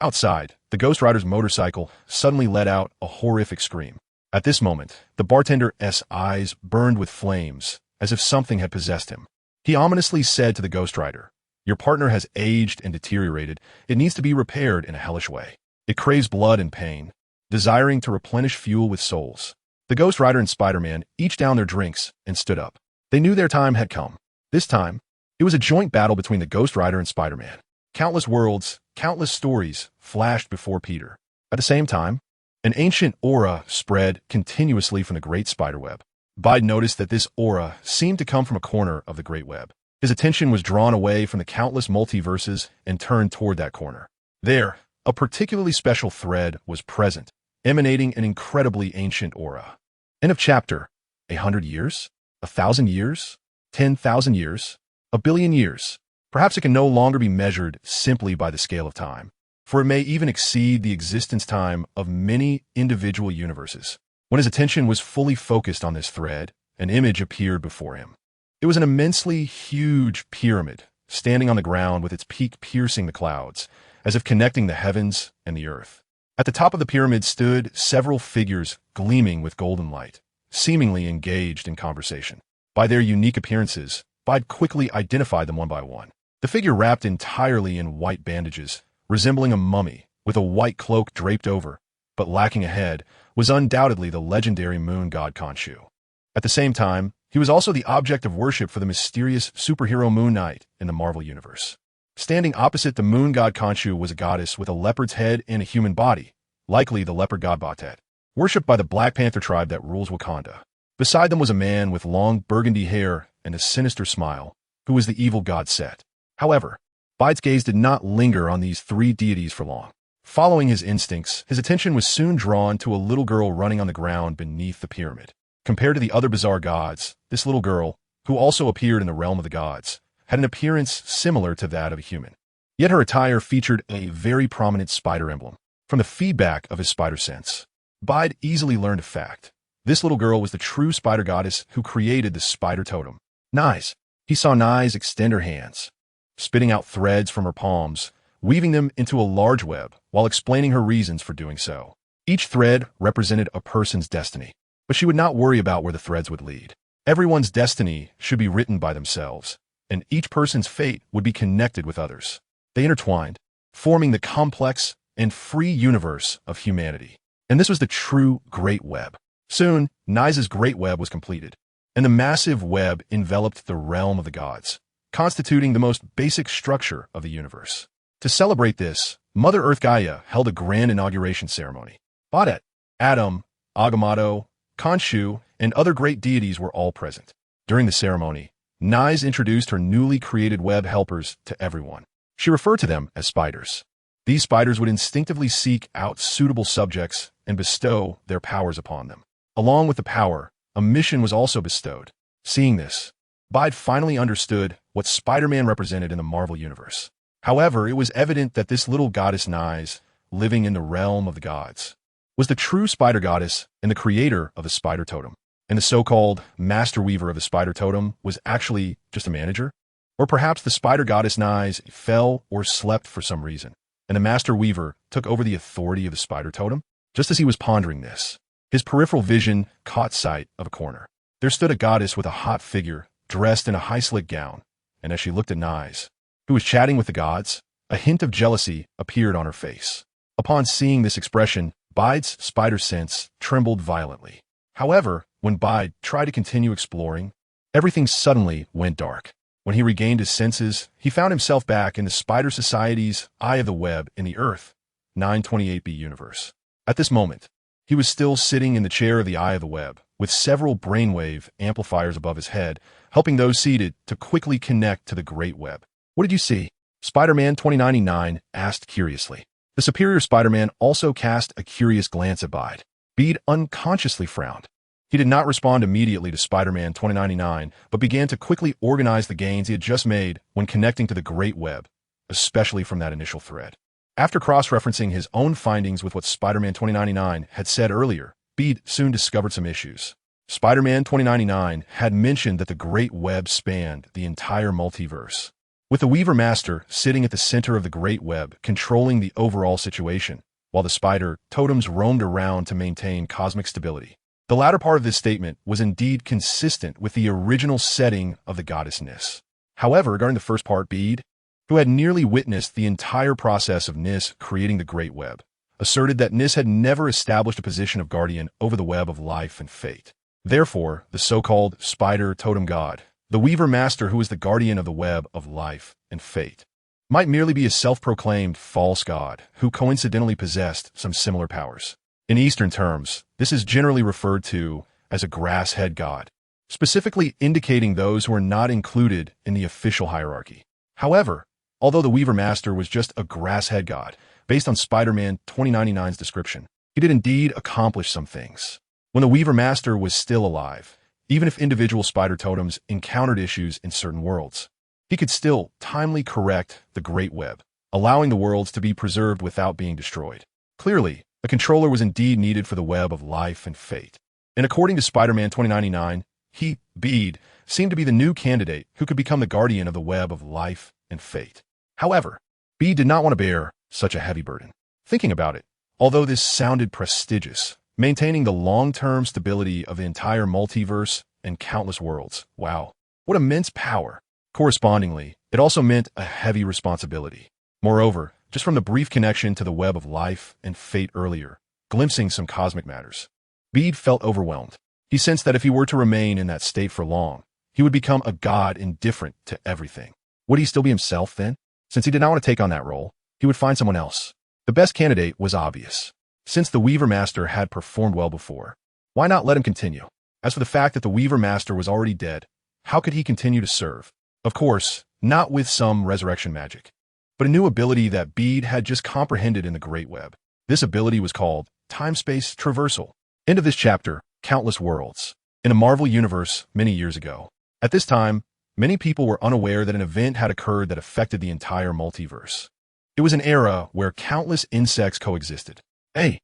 Speaker 1: Outside, the Ghost Rider's motorcycle suddenly let out a horrific scream. At this moment, the bartender's eyes burned with flames, as if something had possessed him. He ominously said to the Ghost Rider, Your partner has aged and deteriorated. It needs to be repaired in a hellish way. It craves blood and pain, desiring to replenish fuel with souls. The Ghost Rider and Spider-Man each downed their drinks and stood up. They knew their time had come. This time, it was a joint battle between the Ghost Rider and Spider-Man. Countless worlds, countless stories flashed before Peter. At the same time, an ancient aura spread continuously from the great spiderweb. Bide noticed that this aura seemed to come from a corner of the great web. His attention was drawn away from the countless multiverses and turned toward that corner. There, a particularly special thread was present, emanating an incredibly ancient aura. End of chapter. 100 years? 1,000 years? 10,000 years? 1,000,000,000 years? Perhaps it can no longer be measured simply by the scale of time, for it may even exceed the existence time of many individual universes. When his attention was fully focused on this thread, an image appeared before him. It was an immensely huge pyramid, standing on the ground with its peak piercing the clouds, as if connecting the heavens and the earth. At the top of the pyramid stood several figures gleaming with golden light, seemingly engaged in conversation. By their unique appearances, Bide quickly identified them one by one. The figure wrapped entirely in white bandages, resembling a mummy, with a white cloak draped over, but lacking a head, was undoubtedly the legendary moon god Khonshu. At the same time, he was also the object of worship for the mysterious superhero Moon Knight in the Marvel Universe. Standing opposite the moon god Khonshu was a goddess with a leopard's head and a human body, likely the leopard god Batet, worshipped by the Black Panther tribe that rules Wakanda. Beside them was a man with long burgundy hair and a sinister smile, who was the evil god Set. However, Bide's gaze did not linger on these three deities for long. Following his instincts, his attention was soon drawn to a little girl running on the ground beneath the pyramid. Compared to the other bizarre gods, this little girl, who also appeared in the realm of the gods, had an appearance similar to that of a human. Yet her attire featured a very prominent spider emblem. From the feedback of his spider sense, Bide easily learned a fact. This little girl was the true spider goddess who created the spider totem. Nyes. He saw Nyes extend her hands, spitting out threads from her palms, weaving them into a large web while explaining her reasons for doing so. Each thread represented a person's destiny, but she would not worry about where the threads would lead. Everyone's destiny should be written by themselves, and each person's fate would be connected with others. They intertwined, forming the complex and free universe of humanity. And this was the true Great Web. Soon, Nyes' Great Web was completed, and the massive web enveloped the realm of the gods, constituting the most basic structure of the universe. To celebrate this, Mother Earth Gaia held a grand inauguration ceremony. Batet, Adam, Agamotto, Khonshu, and other great deities were all present. During the ceremony, Nyes introduced her newly created web helpers to everyone. She referred to them as spiders. These spiders would instinctively seek out suitable subjects and bestow their powers upon them. Along with the power, a mission was also bestowed. Seeing this, Bide finally understood what Spider-Man represented in the Marvel Universe. However, it was evident that this little goddess Nyes, living in the realm of the gods, was the true spider goddess and the creator of the spider totem. And the so-called master weaver of the spider totem was actually just a manager? Or perhaps the spider goddess Nyes fell or slept for some reason, and the master weaver took over the authority of the spider totem? Just as he was pondering this, his peripheral vision caught sight of a corner. There stood a goddess with a hot figure, dressed in a high slick gown, and as she looked at Nyes, who was chatting with the gods, a hint of jealousy appeared on her face. Upon seeing this expression, Bide's spider sense trembled violently. However, when Bide tried to continue exploring, everything suddenly went dark. When he regained his senses, he found himself back in the Spider Society's Eye of the Web in the Earth 928b universe. At this moment, he was still sitting in the chair of the Eye of the Web, with several brainwave amplifiers above his head, helping those seated to quickly connect to the Great Web. What did you see? Spider-Man 2099 asked curiously. The superior Spider-Man also cast a curious glance at Bide. Bede unconsciously frowned. He did not respond immediately to Spider-Man 2099, but began to quickly organize the gains he had just made when connecting to the Great Web, especially from that initial thread. After cross-referencing his own findings with what Spider-Man 2099 had said earlier, Bede soon discovered some issues. Spider-Man 2099 had mentioned that the Great Web spanned the entire multiverse, with the Weaver Master sitting at the center of the Great Web controlling the overall situation, while the spider totems roamed around to maintain cosmic stability. The latter part of this statement was indeed consistent with the original setting of the goddess Nis. However, regarding the first part, Bede, who had nearly witnessed the entire process of Nis creating the Great Web, asserted that Nis had never established a position of guardian over the web of life and fate. Therefore, the so-called spider totem god, the weaver master who is the guardian of the web of life and fate, might merely be a self-proclaimed false god who coincidentally possessed some similar powers. In Eastern terms, this is generally referred to as a grass head god, specifically indicating those who are not included in the official hierarchy. However, although the weaver master was just a grass head god, based on Spider-Man 2099's description, he did indeed accomplish some things. When the weaver master was still alive, even if individual spider totems encountered issues in certain worlds, he could still timely correct the Great Web, allowing the worlds to be preserved without being destroyed. Clearly, a controller was indeed needed for the web of life and fate. And according to Spider-Man 2099, he, Bede, seemed to be the new candidate who could become the guardian of the web of life and fate. However, Bede did not want to bear such a heavy burden. Thinking about it, although this sounded prestigious, maintaining the long-term stability of the entire multiverse and countless worlds, wow, what immense power. Correspondingly, it also meant a heavy responsibility. Moreover, just from the brief connection to the web of life and fate earlier, glimpsing some cosmic matters, Bede felt overwhelmed. He sensed that if he were to remain in that state for long, he would become a god indifferent to everything. Would he still be himself then? Since he did not want to take on that role, he would find someone else. The best candidate was obvious. Since the Weaver Master had performed well before, why not let him continue? As for the fact that the Weaver Master was already dead, how could he continue to serve? Of course, not with some resurrection magic, but a new ability that Bede had just comprehended in the Great Web. This ability was called time-space traversal. End of this chapter, countless worlds. In a Marvel universe many years ago. At this time, many people were unaware that an event had occurred that affected the entire multiverse. It was an era where countless insects coexisted. A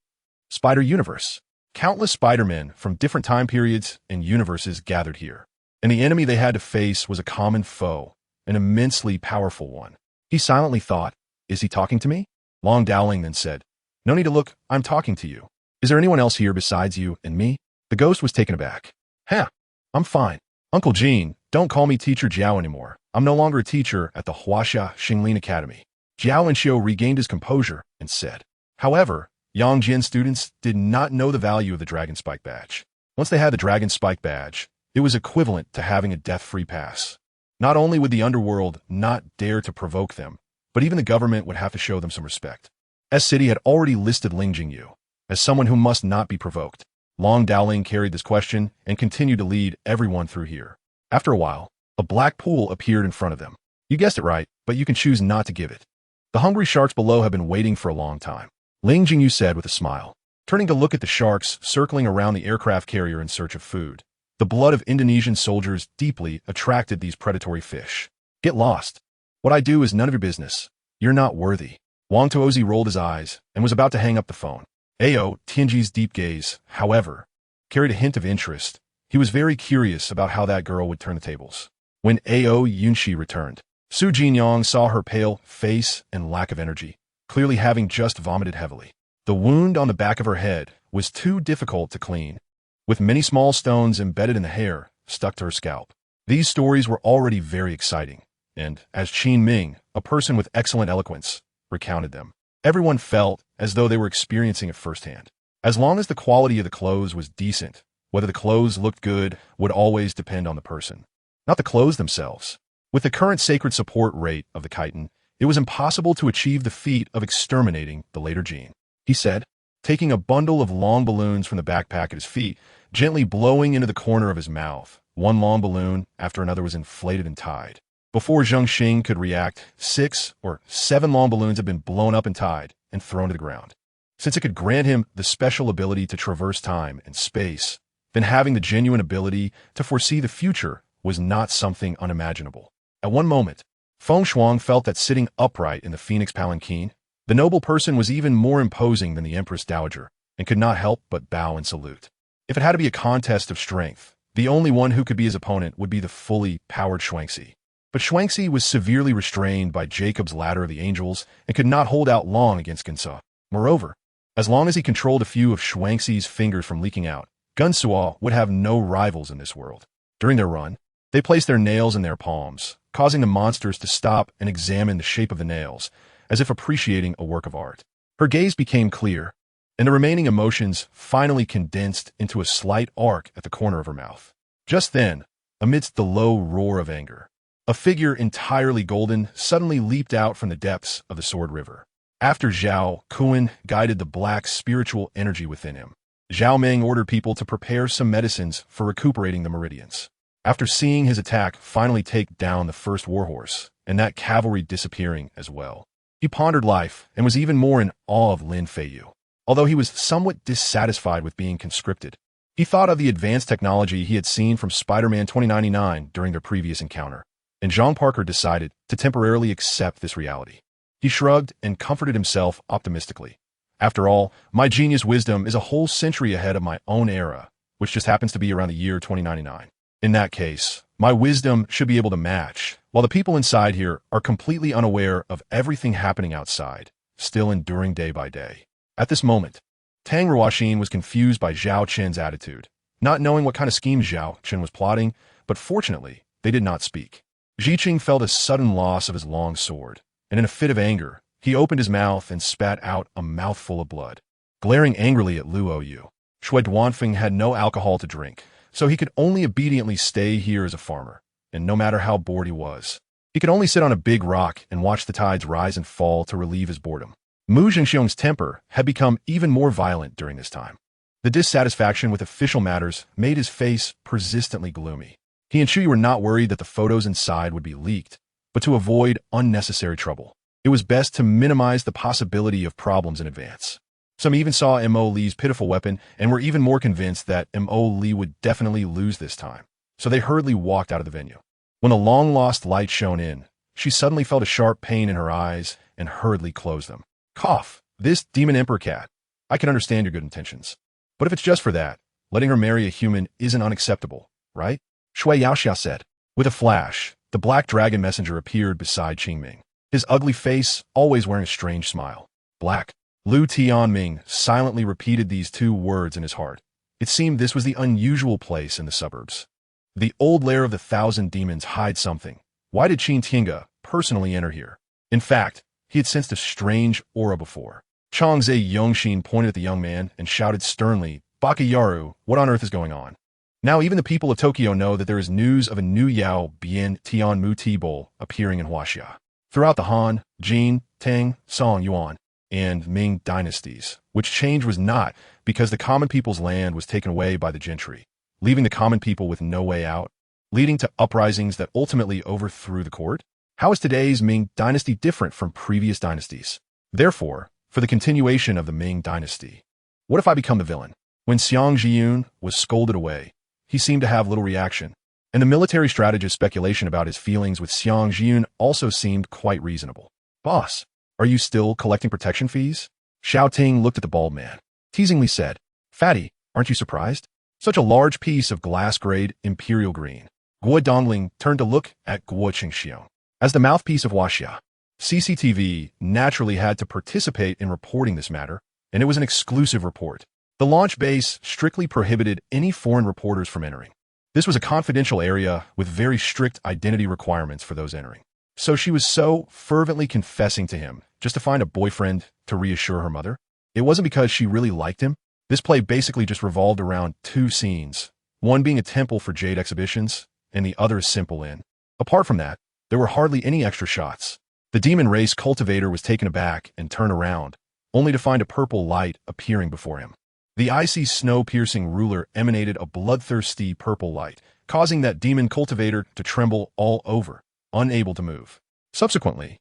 Speaker 1: spider universe. Countless Spider-Men from different time periods and universes gathered here. And the enemy they had to face was a common foe, an immensely powerful one. He silently thought, "Is he talking to me?" Long Dowling then said, "No need to look, I'm talking to you. Is there anyone else here besides you and me?" The ghost was taken aback. "Huh, I'm fine. Uncle Gene, don't call me Teacher Jiao anymore. I'm no longer a teacher at the Huaxia Xinglin Academy." Jiao Wenxiu regained his composure and said, however, Yongjin students did not know the value of the Dragon Spike Badge. Once they had the Dragon Spike Badge, it was equivalent to having a death-free pass. Not only would the underworld not dare to provoke them, but even the government would have to show them some respect. S-City had already listed Ling Jingyu as someone who must not be provoked. Long Dowling carried this question and continued to lead everyone through here. After a while, a black pool appeared in front of them. You guessed it right, but you can choose not to give it. The hungry sharks below have been waiting for a long time, Ling Jingyu said with a smile. Turning to look at the sharks circling around the aircraft carrier in search of food, the blood of Indonesian soldiers deeply attracted these predatory fish. Get lost. What I do is none of your business. You're not worthy. Wang Tuozi rolled his eyes and was about to hang up the phone. Ao Tianji's deep gaze, however, carried a hint of interest. He was very curious about how that girl would turn the tables. When Ao Yunxi returned, Su Jinyang saw her pale face and lack of energy, clearly having just vomited heavily. The wound on the back of her head was too difficult to clean, with many small stones embedded in the hair stuck to her scalp. These stories were already very exciting, and as Qin Ming, a person with excellent eloquence, recounted them, everyone felt as though they were experiencing it firsthand. As long as the quality of the clothes was decent, whether the clothes looked good would always depend on the person, not the clothes themselves. With the current sacred support rate of the chitin, it was impossible to achieve the feat of exterminating the later gene. He said, taking a bundle of long balloons from the backpack at his feet, gently blowing into the corner of his mouth. One long balloon after another was inflated and tied. Before Zheng Xing could react, 6 or 7 long balloons had been blown up and tied and thrown to the ground. Since it could grant him the special ability to traverse time and space, then having the genuine ability to foresee the future was not something unimaginable. At one moment, Feng Shuang felt that sitting upright in the Phoenix Palanquin, the noble person was even more imposing than the Empress Dowager, and could not help but bow and salute. If it had to be a contest of strength, the only one who could be his opponent would be the fully powered Shuangxi. But Shuangxi was severely restrained by Jacob's Ladder of the Angels and could not hold out long against Gunsa. Moreover, as long as he controlled a few of Shuangxi's fingers from leaking out, Gunsuo would have no rivals in this world. During their run, they placed their nails in their palms, causing the monsters to stop and examine the shape of the nails, as if appreciating a work of art. Her gaze became clear, and the remaining emotions finally condensed into a slight arc at the corner of her mouth. Just then, amidst the low roar of anger, a figure entirely golden suddenly leaped out from the depths of the Sword River. After Zhao Kuan guided the black spiritual energy within him, Zhao Meng ordered people to prepare some medicines for recuperating the meridians. After seeing his attack finally take down the first warhorse, and that cavalry disappearing as well, he pondered life and was even more in awe of Lin Feiyu. Although he was somewhat dissatisfied with being conscripted, he thought of the advanced technology he had seen from Spider-Man 2099 during their previous encounter, and Jean Parker decided to temporarily accept this reality. He shrugged and comforted himself optimistically. After all, my genius wisdom is a whole century ahead of my own era, which just happens to be around the year 2099. In that case, my wisdom should be able to match, while the people inside here are completely unaware of everything happening outside, still enduring day by day. At this moment, Tang Ruoxin was confused by Zhao Qin's attitude, not knowing what kind of scheme Zhao Qin was plotting, but fortunately, they did not speak. Ziqing felt a sudden loss of his long sword, and in a fit of anger, he opened his mouth and spat out a mouthful of blood. Glaring angrily at Luo Yu, Shui Duanfeng had no alcohol to drink, so he could only obediently stay here as a farmer, and no matter how bored he was, he could only sit on a big rock and watch the tides rise and fall to relieve his boredom. Mu Zhengxiong's temper had become even more violent during this time. The dissatisfaction with official matters made his face persistently gloomy. He and Shui were not worried that the photos inside would be leaked, but to avoid unnecessary trouble, it was best to minimize the possibility of problems in advance. Some even saw Mo Li's pitiful weapon and were even more convinced that Mo Li would definitely lose this time, so they hurriedly walked out of the venue. When a long-lost light shone in, she suddenly felt a sharp pain in her eyes and hurriedly closed them. Cough, this demon emperor cat. I can understand your good intentions. But if it's just for that, letting her marry a human isn't unacceptable, right? Shui Yaoxia said. With a flash, the black dragon messenger appeared beside Qingming, his ugly face always wearing a strange smile. Black. Lu Tianming silently repeated these two words in his heart. It seemed this was the unusual place in the suburbs. The old lair of the 1,000 demons hide something. Why did Qin Tinga personally enter here? In fact, he had sensed a strange aura before. Changze Yongxin pointed at the young man and shouted sternly, Bakayaru, what on earth is going on? Now even the people of Tokyo know that there is news of a new Yao Bian Tian Mu Ti Bowl appearing in Huaxia. Throughout the Han, Jin, Tang, Song Yuan, and Ming dynasties, which change was not because the common people's land was taken away by the gentry, leaving the common people with no way out, leading to uprisings that ultimately overthrew the court. How is today's Ming dynasty different from previous dynasties? Therefore, for the continuation of the Ming dynasty, what if I become the villain? When Xiang Jiyun was scolded away, he seemed to have little reaction, and the military strategist's speculation about his feelings with Xiang Jiyun also seemed quite reasonable. Boss, are you still collecting protection fees? Xiao Ting looked at the bald man, teasingly said, Fatty, aren't you surprised? Such a large piece of glass-grade imperial green. Guo Dongling turned to look at Guo Qingxiong. As the mouthpiece of Huaxia, CCTV naturally had to participate in reporting this matter, and it was an exclusive report. The launch base strictly prohibited any foreign reporters from entering. This was a confidential area with very strict identity requirements for those entering. So she was so fervently confessing to him just to find a boyfriend to reassure her mother. It wasn't because she really liked him. This play basically just revolved around two scenes, one being a temple for jade exhibitions, and the other a simple inn. Apart from that, there were hardly any extra shots. The demon race cultivator was taken aback and turned around, only to find a purple light appearing before him. The icy snow-piercing ruler emanated a bloodthirsty purple light, causing that demon cultivator to tremble all over, unable to move. Subsequently,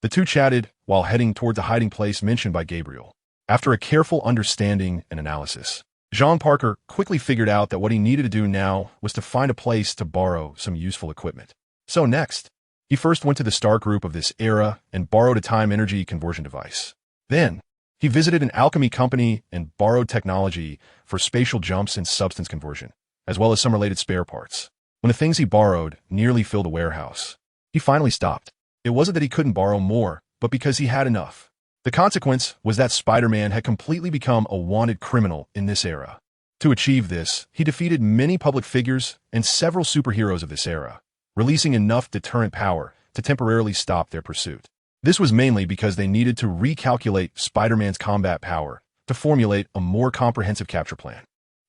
Speaker 1: the two chatted while heading toward the hiding place mentioned by Gabriel. After a careful understanding and analysis, Jean Parker quickly figured out that what he needed to do now was to find a place to borrow some useful equipment. So next, he first went to the star group of this era and borrowed a time energy conversion device. Then, he visited an alchemy company and borrowed technology for spatial jumps and substance conversion, as well as some related spare parts. When the things he borrowed nearly filled a warehouse, he finally stopped. It wasn't that he couldn't borrow more, but because he had enough. The consequence was that Spider-Man had completely become a wanted criminal in this era. To achieve this, he defeated many public figures and several superheroes of this era, releasing enough deterrent power to temporarily stop their pursuit. This was mainly because they needed to recalculate Spider-Man's combat power to formulate a more comprehensive capture plan.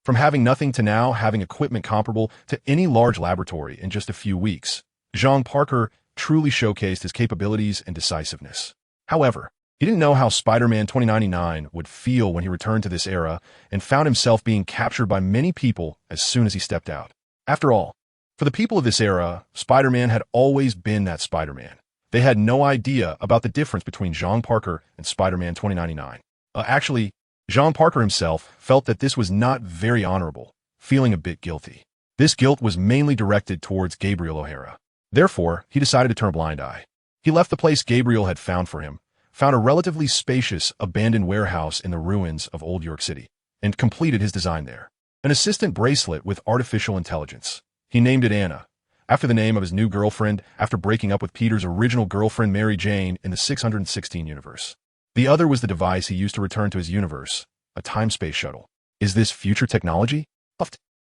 Speaker 1: From having nothing to now having equipment comparable to any large laboratory in just a few weeks, Jean Parker truly showcased his capabilities and decisiveness. However, he didn't know how Spider-Man 2099 would feel when he returned to this era and found himself being captured by many people as soon as he stepped out. After all, for the people of this era, Spider-Man had always been that Spider-Man. They had no idea about the difference between Jean Parker and Spider-Man 2099. Actually, Jean Parker himself felt that this was not very honorable, feeling a bit guilty. This guilt was mainly directed towards Gabriel O'Hara. Therefore, he decided to turn a blind eye. He left the place Gabriel had found for him, found a relatively spacious, abandoned warehouse in the ruins of Old York City, and completed his design there. An assistant bracelet with artificial intelligence. He named it Anna, after the name of his new girlfriend after breaking up with Peter's original girlfriend Mary Jane in the 616 universe. The other was the device he used to return to his universe, a time-space shuttle. Is this future technology?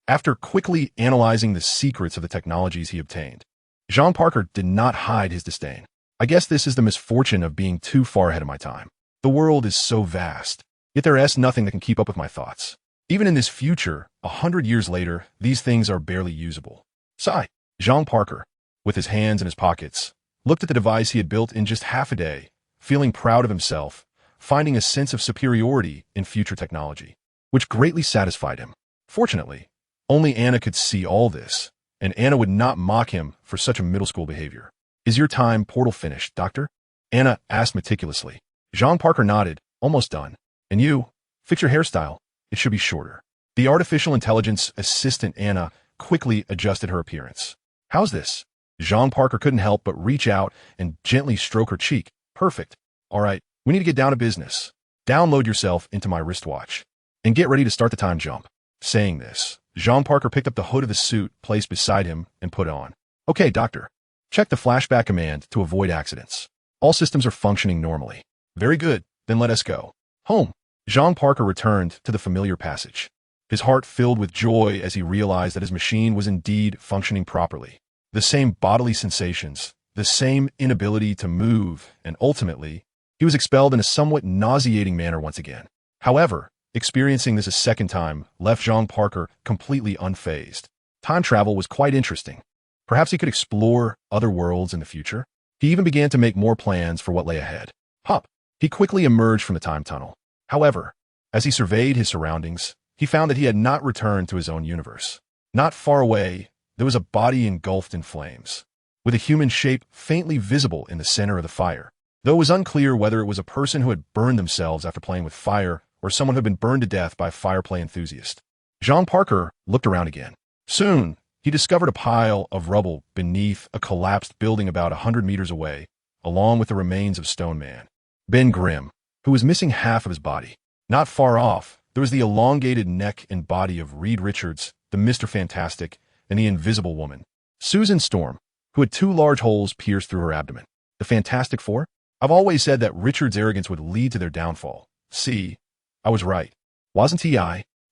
Speaker 1: After quickly analyzing the secrets of the technologies he obtained, Jean Parker did not hide his disdain. I guess this is the misfortune of being too far ahead of my time. The world is so vast, yet there is nothing that can keep up with my thoughts. Even in this future, 100 years later, these things are barely usable. Sigh. Jean Parker, with his hands in his pockets, looked at the device he had built in just half a day, feeling proud of himself, finding a sense of superiority in future technology, which greatly satisfied him. Fortunately, only Anna could see all this, and Anna would not mock him for such a middle school behavior. Is your time portal finished, Doctor? Anna asked meticulously. Jean Parker nodded, almost done. And you? Fix your hairstyle. It should be shorter. The artificial intelligence assistant Anna quickly adjusted her appearance. How's this? Jean Parker couldn't help but reach out and gently stroke her cheek. Perfect. All right, we need to get down to business. Download yourself into my wristwatch and get ready to start the time jump. Saying this, Jean Parker picked up the hood of the suit placed beside him and put it on. Okay, Doctor. Check the flashback command to avoid accidents. All systems are functioning normally. Very good, then let us go. Home. Jean Parker returned to the familiar passage, his heart filled with joy as he realized that his machine was indeed functioning properly. The same bodily sensations, the same inability to move, and ultimately, he was expelled in a somewhat nauseating manner once again. However, experiencing this a second time left Jean Parker completely unfazed. Time travel was quite interesting. Perhaps he could explore other worlds in the future. He even began to make more plans for what lay ahead. Hop! He quickly emerged from the time tunnel. However, as he surveyed his surroundings, he found that he had not returned to his own universe. Not far away, there was a body engulfed in flames, with a human shape faintly visible in the center of the fire. Though it was unclear whether it was a person who had burned themselves after playing with fire or someone who had been burned to death by a fireplay enthusiast. Jean Parker looked around again. Soon, he discovered a pile of rubble beneath a collapsed building about 100 meters away, along with the remains of Stone Man, Ben Grimm, who was missing half of his body. Not far off, there was the elongated neck and body of Reed Richards, the Mr. Fantastic, and the Invisible Woman, Susan Storm, who had 2 large holes pierced through her abdomen. The Fantastic Four? I've always said that Richards' arrogance would lead to their downfall. See, I was right. Wasn't he?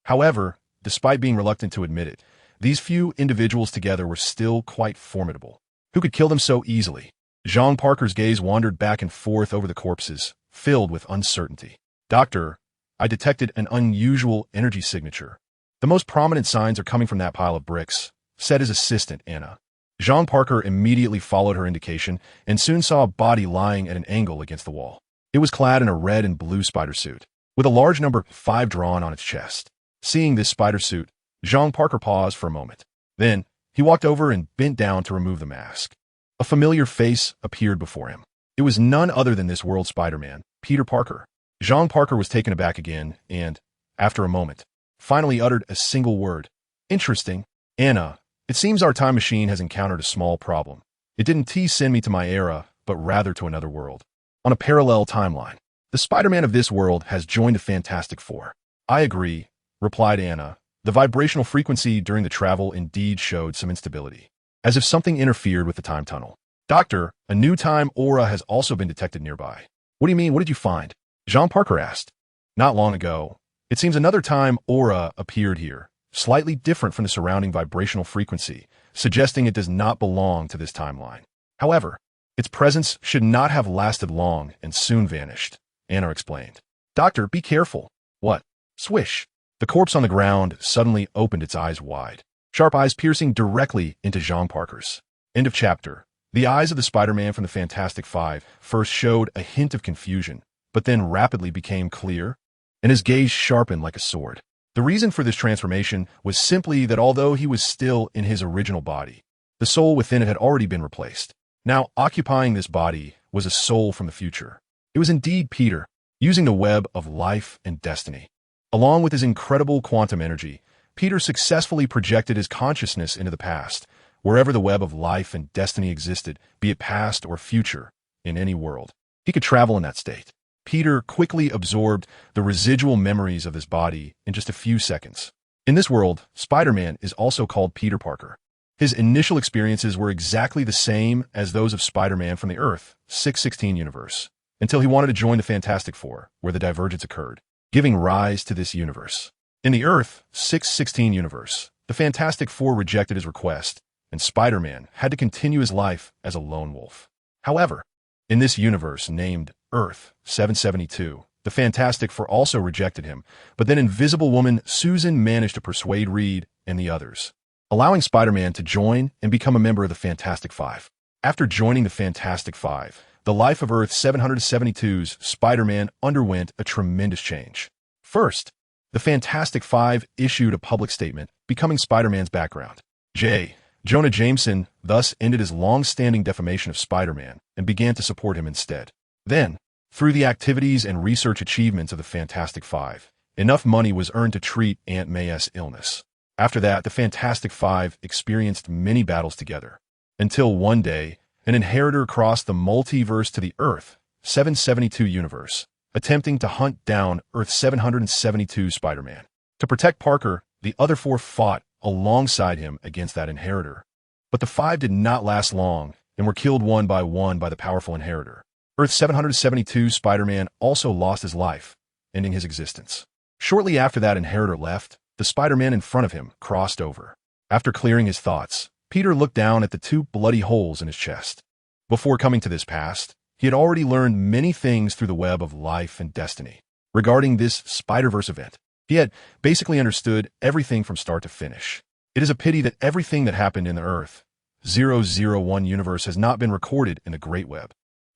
Speaker 1: However, despite being reluctant to admit it, these few individuals together were still quite formidable. Who could kill them so easily? Jean Parker's gaze wandered back and forth over the corpses, filled with uncertainty. Doctor, I detected an unusual energy signature. The most prominent signs are coming from that pile of bricks, said his assistant, Anna. Jean Parker immediately followed her indication and soon saw a body lying at an angle against the wall. It was clad in a red and blue spider suit, with a large number 5 drawn on its chest. Seeing this spider suit, Jean Parker paused for a moment. Then, he walked over and bent down to remove the mask. A familiar face appeared before him. It was none other than this world's Spider-Man, Peter Parker. Jean Parker was taken aback again and, after a moment, finally uttered a single word. Interesting. Anna, it seems our time machine has encountered a small problem. It didn't send me to my era, but rather to another world. On a parallel timeline. The Spider-Man of this world has joined the Fantastic Four. I agree, replied Anna. The vibrational frequency during the travel indeed showed some instability, as if something interfered with the time tunnel. Doctor, a new time aura has also been detected nearby. What do you mean? What did you find? Jean Parker asked. Not long ago, it seems another time aura appeared here, slightly different from the surrounding vibrational frequency, suggesting it does not belong to this timeline. However, its presence should not have lasted long and soon vanished, Anna explained. Doctor, be careful. What? Swish. The corpse on the ground suddenly opened its eyes wide, sharp eyes piercing directly into Jean Parker's. End of chapter. The eyes of the Spider-Man from the Fantastic Five first showed a hint of confusion, but then rapidly became clear, and his gaze sharpened like a sword. The reason for this transformation was simply that although he was still in his original body, the soul within it had already been replaced. Now, occupying this body was a soul from the future. It was indeed Peter, using the web of life and destiny. Along with his incredible quantum energy, Peter successfully projected his consciousness into the past, wherever the web of life and destiny existed, be it past or future, in any world. He could travel in that state. Peter quickly absorbed the residual memories of his body in just a few seconds. In this world, Spider-Man is also called Peter Parker. His initial experiences were exactly the same as those of Spider-Man from the Earth 616 universe, until he wanted to join the Fantastic Four, where the divergence occurred, giving rise to this universe. In the Earth 616 universe, the Fantastic Four rejected his request, and Spider-Man had to continue his life as a lone wolf. However, in this universe named Earth 772, the Fantastic Four also rejected him, but then Invisible Woman Susan managed to persuade Reed and the others, allowing Spider-Man to join and become a member of the Fantastic Five. After joining the Fantastic Five, the life of Earth 772's Spider-Man underwent a tremendous change. First, the Fantastic Five issued a public statement, becoming Spider-Man's background. Jonah Jameson thus ended his long-standing defamation of Spider-Man and began to support him instead. Then, through the activities and research achievements of the Fantastic Five, enough money was earned to treat Aunt May's illness. After that, the Fantastic Five experienced many battles together, until one day, an inheritor crossed the multiverse to the Earth 772 universe, attempting to hunt down Earth 772 Spider-Man. To protect Parker, the other four fought alongside him against that inheritor. But the five did not last long and were killed one by the powerful inheritor. Earth 772 Spider-Man also lost his life, ending his existence. Shortly after that inheritor left, the Spider-Man in front of him crossed over. After clearing his thoughts, Peter looked down at the two bloody holes in his chest. Before coming to this past, he had already learned many things through the web of life and destiny. Regarding this Spider-Verse event, he had basically understood everything from start to finish. It is a pity that everything that happened in the Earth 001 universe has not been recorded in the Great Web.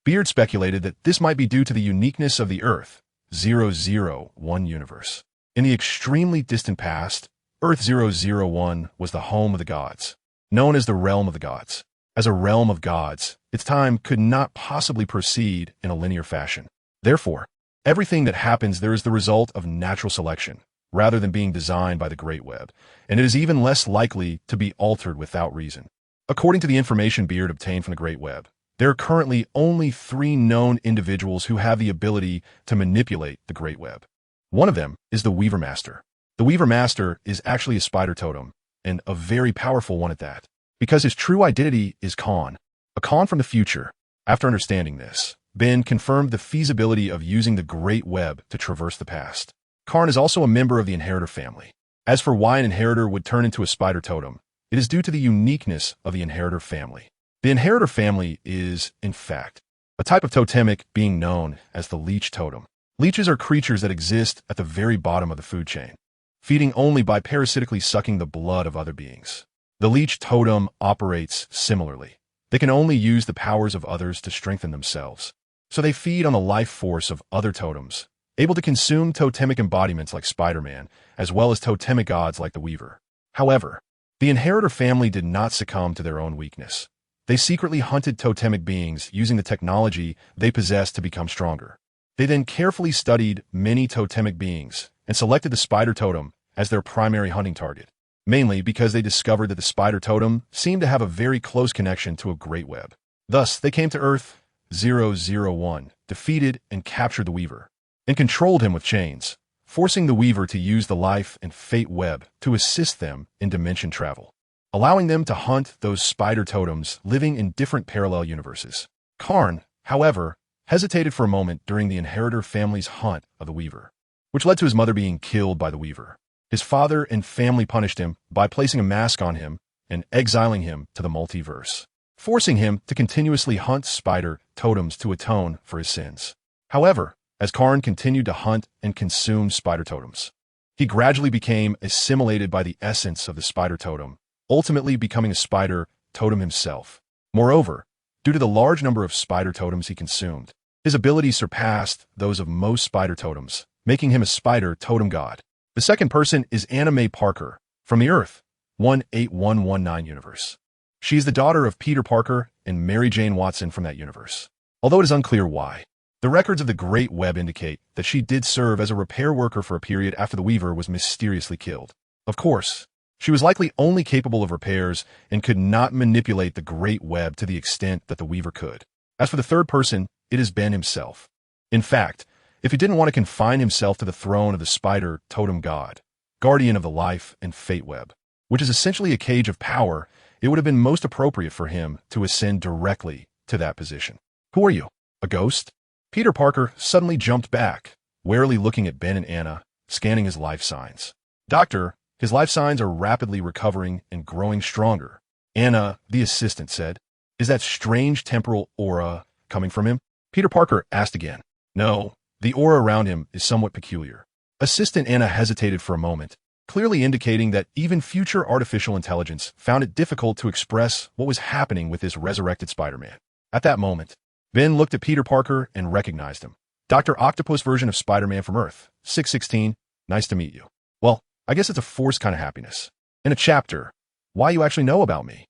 Speaker 1: Beard speculated that this might be due to the uniqueness of the Earth 001 universe. In the extremely distant past, Earth 001 was the home of the gods, known as the realm of the gods. As a realm of gods, its time could not possibly proceed in a linear fashion. Therefore, everything that happens there is the result of natural selection, rather than being designed by the Great Web, and it is even less likely to be altered without reason. According to the information Beard obtained from the Great Web, there are currently only 3 known individuals who have the ability to manipulate the Great Web. One of them is the Weaver Master. The Weaver Master is actually a spider totem, and a very powerful one at that, because his true identity is Khan, a Khan from the future. After understanding this, Ben confirmed the feasibility of using the Great Web to traverse the past. Karn is also a member of the Inheritor family. As for why an Inheritor would turn into a spider totem, it is due to the uniqueness of the Inheritor family. The Inheritor family is, in fact, a type of totemic being known as the leech totem. Leeches are creatures that exist at the very bottom of the food chain, feeding only by parasitically sucking the blood of other beings. The leech totem operates similarly. They can only use the powers of others to strengthen themselves, so they feed on the life force of other totems, able to consume totemic embodiments like Spider-Man, as well as totemic gods like the Weaver. However, the Inheritor family did not succumb to their own weakness. They secretly hunted totemic beings using the technology they possessed to become stronger. They then carefully studied many totemic beings and selected the spider totem as their primary hunting target, mainly because they discovered that the spider totem seemed to have a very close connection to a Great Web. Thus, they came to Earth 001, defeated and captured the Weaver, and controlled him with chains, forcing the Weaver to use the life and fate web to assist them in dimension travel, allowing them to hunt those spider totems living in different parallel universes. Karn, however, hesitated for a moment during the Inheritor family's hunt of the Weaver, which led to his mother being killed by the Weaver. His father and family punished him by placing a mask on him and exiling him to the multiverse, forcing him to continuously hunt spider totems to atone for his sins. However, as Karn continued to hunt and consume spider totems, he gradually became assimilated by the essence of the spider totem, ultimately becoming a spider totem himself. Moreover, due to the large number of spider totems he consumed, his abilities surpassed those of most spider totems, making him a spider totem god. The second person is Anna Mae Parker, from the Earth 18119 universe. She is the daughter of Peter Parker and Mary Jane Watson from that universe, although it is unclear why. The records of the Great Web indicate that she did serve as a repair worker for a period after the Weaver was mysteriously killed. Of course, she was likely only capable of repairs and could not manipulate the Great Web to the extent that the Weaver could. As for the third person, it is Ben himself. In fact, if he didn't want to confine himself to the throne of the spider totem god, guardian of the life and fate web, which is essentially a cage of power, it would have been most appropriate for him to ascend directly to that position. Who are you? A ghost? Peter Parker suddenly jumped back, warily looking at Ben and Anna, scanning his life signs. Doctor, his life signs are rapidly recovering and growing stronger. Anna, the assistant, said. Is that strange temporal aura coming from him? Peter Parker asked again. No, the aura around him is somewhat peculiar. Assistant Anna hesitated for a moment, clearly indicating that even future artificial intelligence found it difficult to express what was happening with this resurrected Spider-Man. At that moment, Ben looked at Peter Parker and recognized him. Dr. Octopus version of Spider-Man from Earth, 616, nice to meet you. Well, I guess it's a forced kind of happiness. In a chapter, why you actually know about me?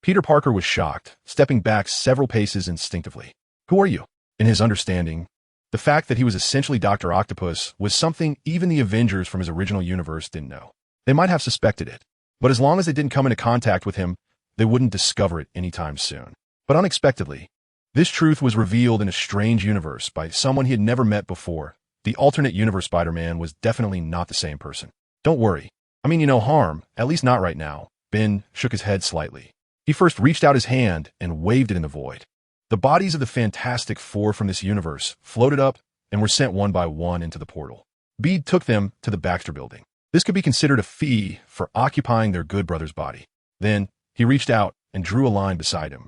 Speaker 1: Peter Parker was shocked, stepping back several paces instinctively. Who are you? In his understanding, the fact that he was essentially Dr. Octopus was something even the Avengers from his original universe didn't know. They might have suspected it, but as long as they didn't come into contact with him, they wouldn't discover it anytime soon. But unexpectedly, this truth was revealed in a strange universe by someone he had never met before. The alternate universe Spider-Man was definitely not the same person. Don't worry. I mean you no harm, at least not right now. Ben shook his head slightly. He first reached out his hand and waved it in the void. The bodies of the Fantastic Four from this universe floated up and were sent one by one into the portal. Bede took them to the Baxter building. This could be considered a fee for occupying their good brother's body. Then he reached out and drew a line beside him,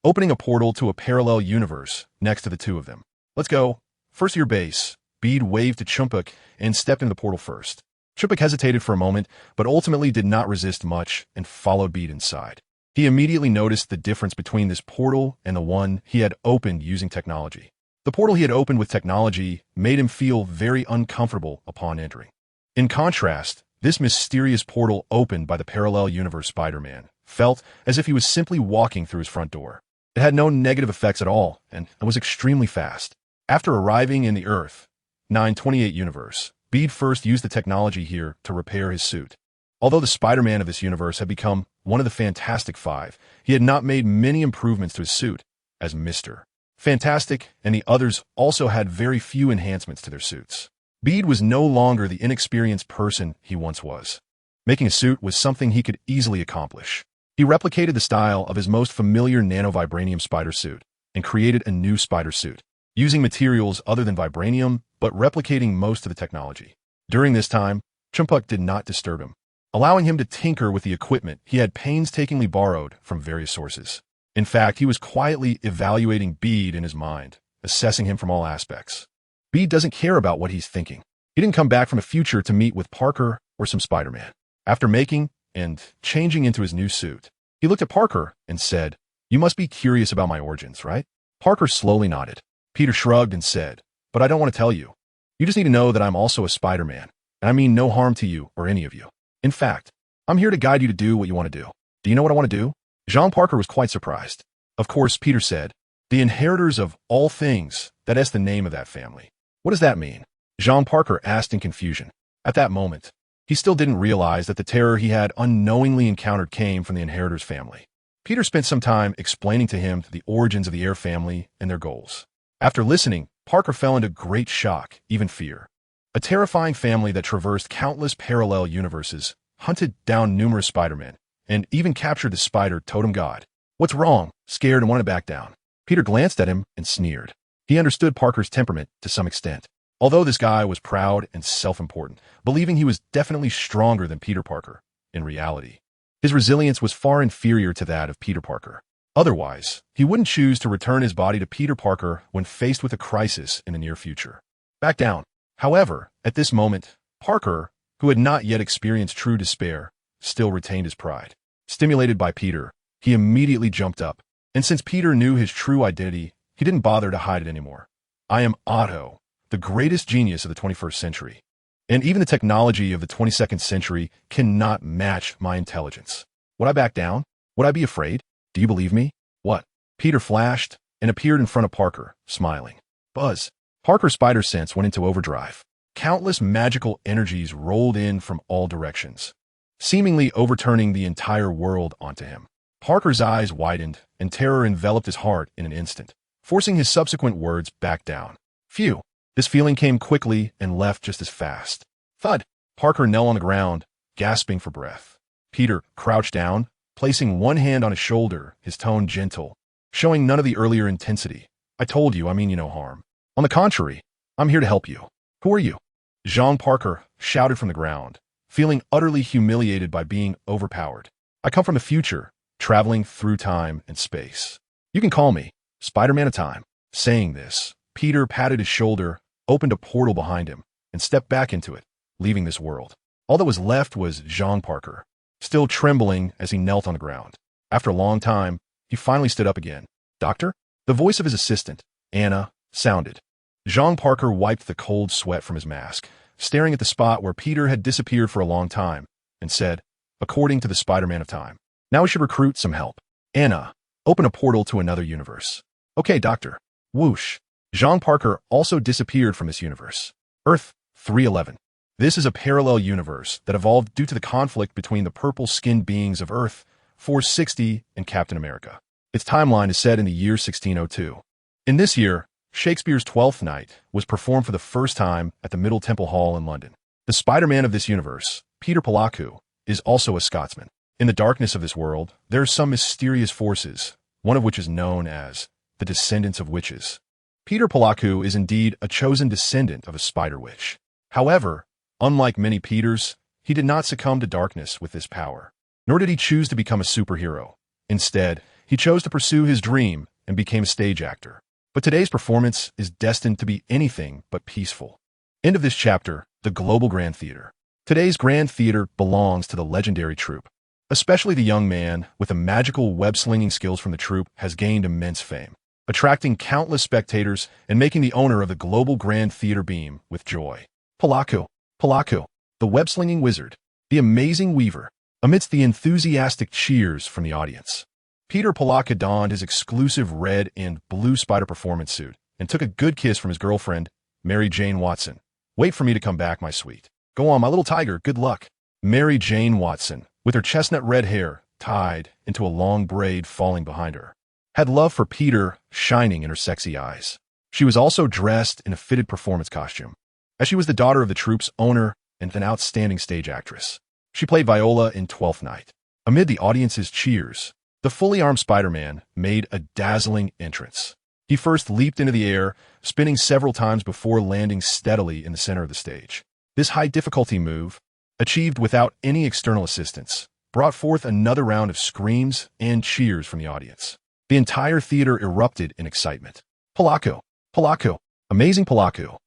Speaker 1: opening a portal to a parallel universe next to the two of them. Let's go. First to your base. Bede waved to Chumpuk and stepped into the portal first. Chumpuk hesitated for a moment, but ultimately did not resist much and followed Bede inside. He immediately noticed the difference between this portal and the one he had opened using technology. The portal he had opened with technology made him feel very uncomfortable upon entering. In contrast, this mysterious portal opened by the parallel universe Spider-Man felt as if he was simply walking through his front door. It had no negative effects at all and was extremely fast. After arriving in the Earth 928 universe, Bede first used the technology here to repair his suit. Although the Spider-Man of this universe had become one of the Fantastic Five, he had not made many improvements to his suit, as Mr. Fantastic and the others also had very few enhancements to their suits. Bede was no longer the inexperienced person he once was. Making a suit was something he could easily accomplish. He replicated the style of his most familiar nanovibranium spider suit and created a new spider suit, using materials other than vibranium but replicating most of the technology. During this time, Chumpuk did not disturb him, allowing him to tinker with the equipment he had painstakingly borrowed from various sources. In fact, he was quietly evaluating Bede in his mind, assessing him from all aspects. Bede doesn't care about what he's thinking. He didn't come back from a future to meet with Parker or some Spider-Man. After making and changing into his new suit, he looked at Parker and said, "You must be curious about my origins, right?" Parker slowly nodded. Peter shrugged and said, "But I don't want to tell you. You just need to know that I'm also a Spider-Man, and I mean no harm to you or any of you. In fact, I'm here to guide you to do what you want to do. Do you know what I want to do?" Jean Parker was quite surprised. Of course, Peter said, "The inheritors of all things, that's the name of that family." What does that mean? Jean Parker asked in confusion. At that moment, he still didn't realize that the terror he had unknowingly encountered came from the inheritors family. Peter spent some time explaining to him the origins of the Air family and their goals. After listening, Parker fell into great shock, even fear. A terrifying family that traversed countless parallel universes, hunted down numerous Spider-Men, and even captured the spider totem god. What's wrong? Scared and wanted to back down. Peter glanced at him and sneered. He understood Parker's temperament to some extent. Although this guy was proud and self-important, believing he was definitely stronger than Peter Parker, in reality, His resilience was far inferior to that of Peter Parker. Otherwise, he wouldn't choose to return his body to Peter Parker when faced with a crisis in the near future. Back down. However, at this moment, Parker, who had not yet experienced true despair, still retained his pride. Stimulated by Peter, he immediately jumped up, and since Peter knew his true identity, he didn't bother to hide it anymore. I am Otto, the greatest genius of the 21st century. And even the technology of the 22nd century cannot match my intelligence. Would I back down? Would I be afraid? Do you believe me? What? Peter flashed and appeared in front of Parker, smiling. Buzz. Parker's spider sense went into overdrive. Countless magical energies rolled in from all directions, seemingly overturning the entire world onto him. Parker's eyes widened, and terror enveloped his heart in an instant, forcing his subsequent words back down. Phew. This feeling came quickly and left just as fast. Thud. Parker knelt on the ground, gasping for breath. Peter crouched down, placing one hand on his shoulder, his tone gentle, showing none of the earlier intensity. I told you I mean you no harm. On the contrary, I'm here to help you. Who are you? Jean Parker shouted from the ground, feeling utterly humiliated by being overpowered. I come from the future, traveling through time and space. You can call me Spider-Man of Time. Saying this, Peter patted his shoulder, opened a portal behind him, and stepped back into it, leaving this world. All that was left was Jean Parker, still trembling as he knelt on the ground. After a long time, he finally stood up again. Doctor? The voice of his assistant, Anna, sounded. Jean Parker wiped the cold sweat from his mask, staring at the spot where Peter had disappeared for a long time, and said, according to the Spider-Man of Time, now we should recruit some help. Anna, open a portal to another universe. Okay, Doctor. Whoosh. Jean Parker also disappeared from this universe. Earth 311. This is a parallel universe that evolved due to the conflict between the purple-skinned beings of Earth 460 and Captain America. Its timeline is set in the year 1602. In this year, Shakespeare's Twelfth Night was performed for the first time at the Middle Temple Hall in London. The Spider-Man of this universe, Peter Parker, is also a Scotsman. In the darkness of this world, there are some mysterious forces, one of which is known as the descendants of witches. Peter Parker is indeed a chosen descendant of a spider witch. However, unlike many Peters, he did not succumb to darkness with this power, nor did he choose to become a superhero. Instead, he chose to pursue his dream and became a stage actor. But today's performance is destined to be anything but peaceful. End of this chapter, the Global Grand Theater. Today's Grand Theater belongs to the legendary troupe. Especially the young man with the magical web-slinging skills from the troupe has gained immense fame, attracting countless spectators and making the owner of the Global Grand Theater beam with joy. Parker, the web-slinging wizard, the amazing weaver, amidst the enthusiastic cheers from the audience. Peter Parker donned his exclusive red and blue spider performance suit and took a good kiss from his girlfriend, Mary Jane Watson. Wait for me to come back, my sweet. Go on, my little tiger, good luck. Mary Jane Watson, with her chestnut red hair tied into a long braid falling behind her, had love for Peter shining in her sexy eyes. She was also dressed in a fitted performance costume, as she was the daughter of the troupe's owner and an outstanding stage actress. She played Viola in Twelfth Night. Amid the audience's cheers, the fully armed Spider-Man made a dazzling entrance. He first leaped into the air, spinning several times before landing steadily in the center of the stage. This high-difficulty move, achieved without any external assistance, brought forth another round of screams and cheers from the audience. The entire theater erupted in excitement. Parker, amazing Parker.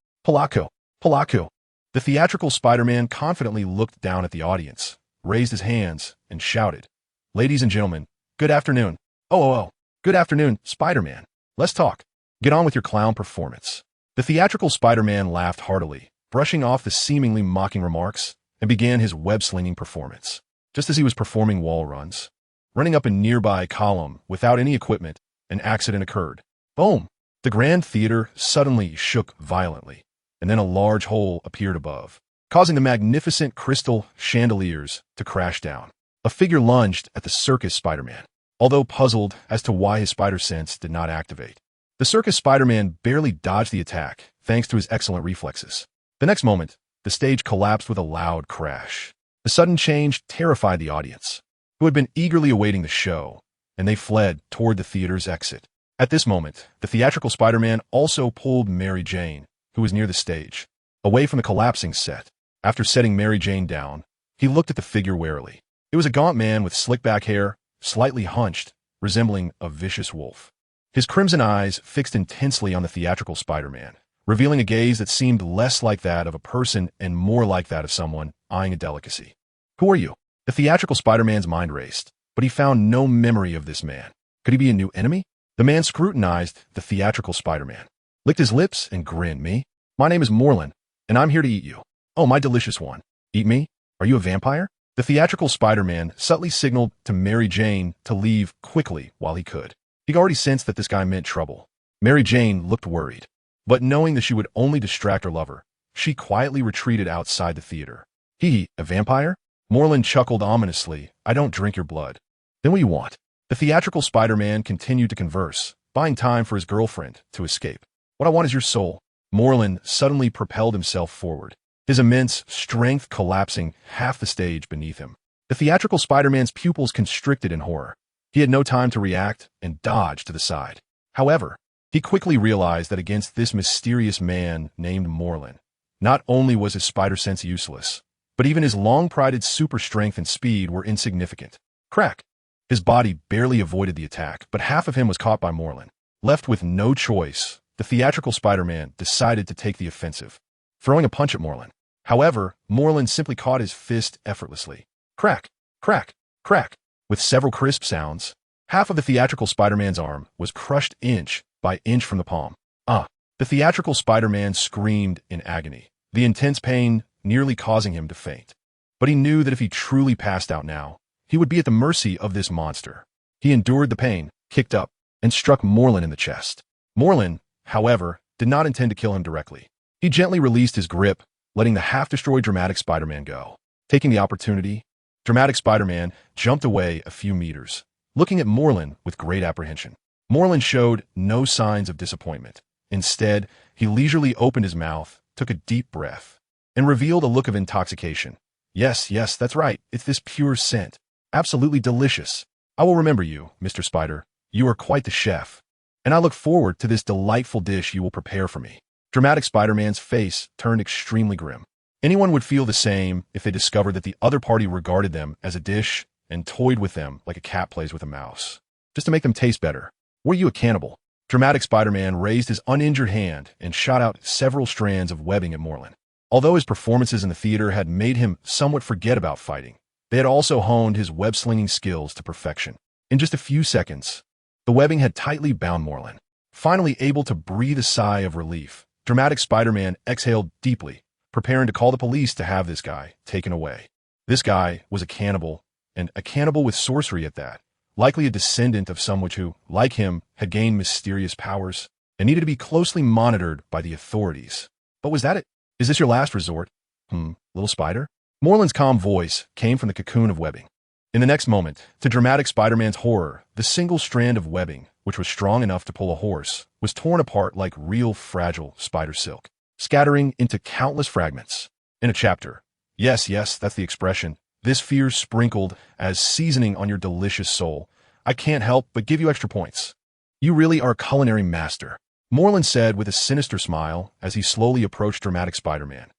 Speaker 1: The theatrical Spider-Man confidently looked down at the audience, raised his hands, and shouted, "Ladies and gentlemen, good afternoon. Oh, good afternoon, Spider-Man. Let's talk. Get on with your clown performance." The theatrical Spider-Man laughed heartily, brushing off the seemingly mocking remarks, and began his web-slinging performance. Just as he was performing wall runs, running up a nearby column without any equipment, an accident occurred. Boom! The Grand Theater suddenly shook violently, and then a large hole appeared above, causing the magnificent crystal chandeliers to crash down. A figure lunged at the circus Spider-Man, although puzzled as to why his spider sense did not activate. The circus Spider-Man barely dodged the attack, thanks to his excellent reflexes. The next moment, the stage collapsed with a loud crash. The sudden change terrified the audience, who had been eagerly awaiting the show, and they fled toward the theater's exit. At this moment, the theatrical Spider-Man also pulled Mary Jane, who was near the stage, away from the collapsing set. After setting Mary Jane down, he looked at the figure warily. It was a gaunt man with slick-back hair, slightly hunched, resembling a vicious wolf. His crimson eyes fixed intensely on the theatrical Spider-Man, revealing a gaze that seemed less like that of a person and more like that of someone eyeing a delicacy. Who are you? The theatrical Spider-Man's mind raced, but he found no memory of this man. Could he be a new enemy? The man scrutinized the theatrical Spider-Man, licked his lips, and grinned. Me? My name is Moreland, and I'm here to eat you. Oh, my delicious one. Eat me? Are you a vampire? The theatrical Spider-Man subtly signaled to Mary Jane to leave quickly while he could. He'd already sensed that this guy meant trouble. Mary Jane looked worried, but knowing that she would only distract her lover, she quietly retreated outside the theater. He, a vampire? Moreland chuckled ominously. I don't drink your blood. Then what do you want? The theatrical Spider-Man continued to converse, buying time for his girlfriend to escape. What I want is your soul. Moreland suddenly propelled himself forward, his immense strength collapsing half the stage beneath him. The theatrical Spider-Man's pupils constricted in horror. He had no time to react and dodge to the side. However, he quickly realized that against this mysterious man named Moreland, not only was his spider sense useless, but even his long-prided super strength and speed were insignificant. Crack! His body barely avoided the attack, but half of him was caught by Moreland. Left with no choice, the theatrical Spider-Man decided to take the offensive, throwing a punch at Moreland. However, Moreland simply caught his fist effortlessly. Crack! Crack! Crack! With several crisp sounds, half of the theatrical Spider-Man's arm was crushed inch by inch from the palm. The theatrical Spider-Man screamed in agony, the intense pain nearly causing him to faint. But he knew that if he truly passed out now, he would be at the mercy of this monster. He endured the pain, kicked up, and struck Moreland in the chest. Moreland, however, did not intend to kill him directly. He gently released his grip, letting the half-destroyed dramatic Spider-Man go. Taking the opportunity, dramatic Spider-Man jumped away a few meters, looking at Moreland with great apprehension. Moreland showed no signs of disappointment. Instead, he leisurely opened his mouth, took a deep breath, and revealed a look of intoxication. Yes, that's right. It's this pure scent. Absolutely delicious. I will remember you, Mr. Spider. You are quite the chef, and I look forward to this delightful dish you will prepare for me. Dramatic Spider-Man's face turned extremely grim. Anyone would feel the same if they discovered that the other party regarded them as a dish and toyed with them like a cat plays with a mouse, just to make them taste better. Were you a cannibal? Dramatic Spider-Man raised his uninjured hand and shot out several strands of webbing at Moreland. Although his performances in the theater had made him somewhat forget about fighting, they had also honed his web-slinging skills to perfection. In just a few seconds, the webbing had tightly bound Moreland. Finally able to breathe a sigh of relief, Dramatic Spider-Man exhaled deeply, preparing to call the police to have this guy taken away. This guy was a cannibal, and a cannibal with sorcery at that, likely a descendant of someone who, like him, had gained mysterious powers and needed to be closely monitored by the authorities. But was that it? Is this your last resort? Little spider? Moreland's calm voice came from the cocoon of webbing. In the next moment, to Dramatic Spider-Man's horror, the single strand of webbing, which was strong enough to pull a horse, was torn apart like real fragile spider silk, scattering into countless fragments. In a chapter. Yes, that's the expression. This fear sprinkled as seasoning on your delicious soul. I can't help but give you extra points. You really are a culinary master, Moreland said with a sinister smile as he slowly approached Dramatic Spider-Man.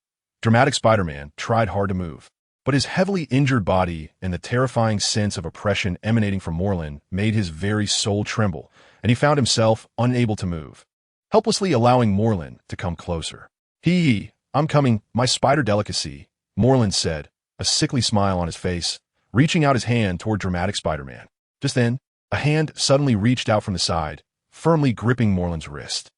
Speaker 1: Dramatic Spider-Man tried hard to move, but his heavily injured body and the terrifying sense of oppression emanating from Moreland made his very soul tremble, and he found himself unable to move, helplessly allowing Moreland to come closer. I'm coming, my spider delicacy, Moreland said, a sickly smile on his face, reaching out his hand toward Dramatic Spider-Man. Just then, a hand suddenly reached out from the side, firmly gripping Moreland's wrist.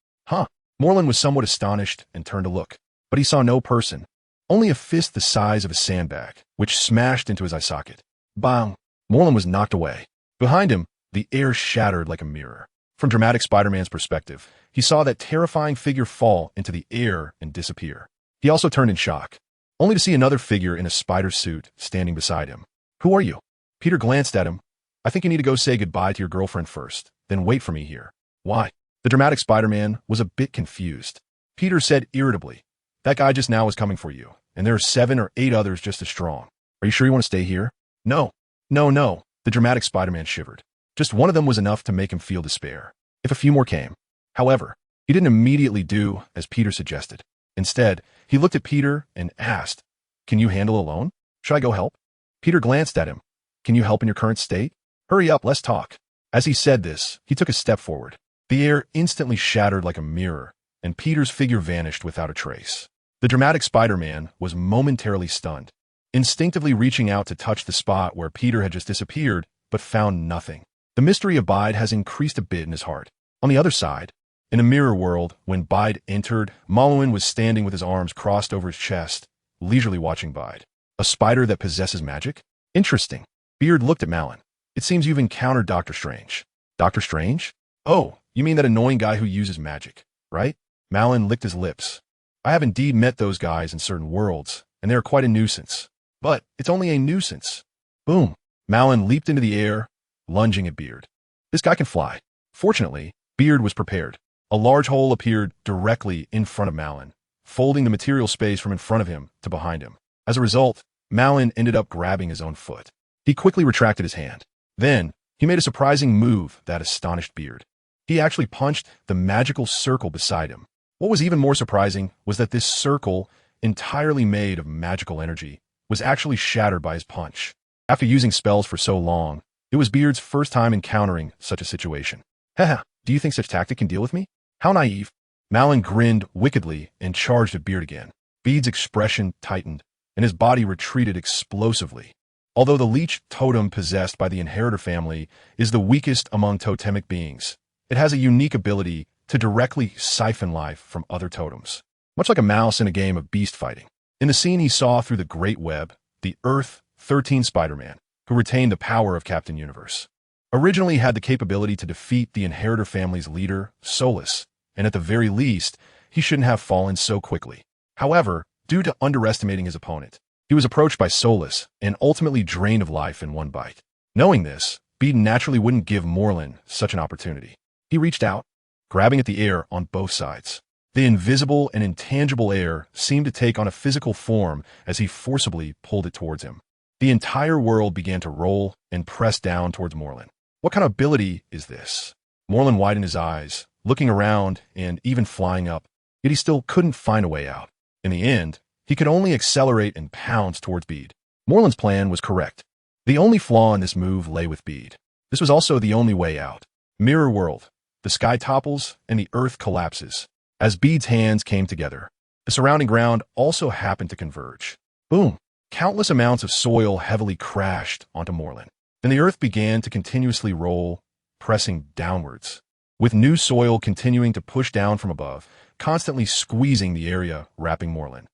Speaker 1: Moreland was somewhat astonished and turned to look, but he saw no person, only a fist the size of a sandbag, which smashed into his eye socket. Bang! Moreland was knocked away. Behind him, the air shattered like a mirror. From Dramatic Spider-Man's perspective, he saw that terrifying figure fall into the air and disappear. He also turned in shock, only to see another figure in a spider suit standing beside him. Who are you? Peter glanced at him. I think you need to go say goodbye to your girlfriend first, then wait for me here. Why? The Dramatic Spider-Man was a bit confused. Peter said irritably, that guy just now was coming for you, and there are 7 or 8 others just as strong. Are you sure you want to stay here? No. The Dramatic Spider-Man shivered. Just one of them was enough to make him feel despair, if a few more came. However, he didn't immediately do as Peter suggested. Instead, he looked at Peter and asked, Can you handle alone? Should I go help? Peter glanced at him. Can you help in your current state? Hurry up, let's talk. As he said this, he took a step forward. The air instantly shattered like a mirror, and Peter's figure vanished without a trace. The dramatic Spider-Man was momentarily stunned, instinctively reaching out to touch the spot where Peter had just disappeared, but found nothing. The mystery of Bide has increased a bit in his heart. On the other side, in a mirror world, when Bide entered, Malwin was standing with his arms crossed over his chest, leisurely watching Bide. A spider that possesses magic? Interesting. Beard looked at Malin. It seems you've encountered Dr. Strange. Dr. Strange? Oh, you mean that annoying guy who uses magic, right? Malin licked his lips. I have indeed met those guys in certain worlds, and they are quite a nuisance. But it's only a nuisance. Boom. Malin leaped into the air, lunging at Beard. This guy can fly. Fortunately, Beard was prepared. A large hole appeared directly in front of Malin, folding the material space from in front of him to behind him. As a result, Malin ended up grabbing his own foot. He quickly retracted his hand. Then, he made a surprising move that astonished Beard. He actually punched the magical circle beside him. What was even more surprising was that this circle, entirely made of magical energy, was actually shattered by his punch. After using spells for so long, it was Beard's first time encountering such a situation. Haha, do you think such tactic can deal with me? How naive. Malin grinned wickedly and charged at Beard again. Beard's expression tightened, and his body retreated explosively. Although the leech totem possessed by the inheritor family is the weakest among totemic beings, it has a unique ability to directly siphon life from other totems, much like a mouse in a game of beast fighting. In the scene he saw through the Great Web, the Earth-13 Spider-Man, who retained the power of Captain Universe, originally had the capability to defeat the inheritor family's leader, Solus, and at the very least, he shouldn't have fallen so quickly. However, due to underestimating his opponent, he was approached by Solus and ultimately drained of life in one bite. Knowing this, Bede naturally wouldn't give Morlun such an opportunity. He reached out, grabbing at the air on both sides. The invisible and intangible air seemed to take on a physical form as he forcibly pulled it towards him. The entire world began to roll and press down towards Morlun. What kind of ability is this? Morlun widened his eyes, looking around and even flying up, yet he still couldn't find a way out. In the end, he could only accelerate and pounce towards Bede. Morlun's plan was correct. The only flaw in this move lay with Bede. This was also the only way out. Mirror world. The sky topples and the earth collapses. As Bede's hands came together, the surrounding ground also happened to converge. Boom! Countless amounts of soil heavily crashed onto Morlun. Then the earth began to continuously roll, pressing downwards, with new soil continuing to push down from above, constantly squeezing the area wrapping Morlun.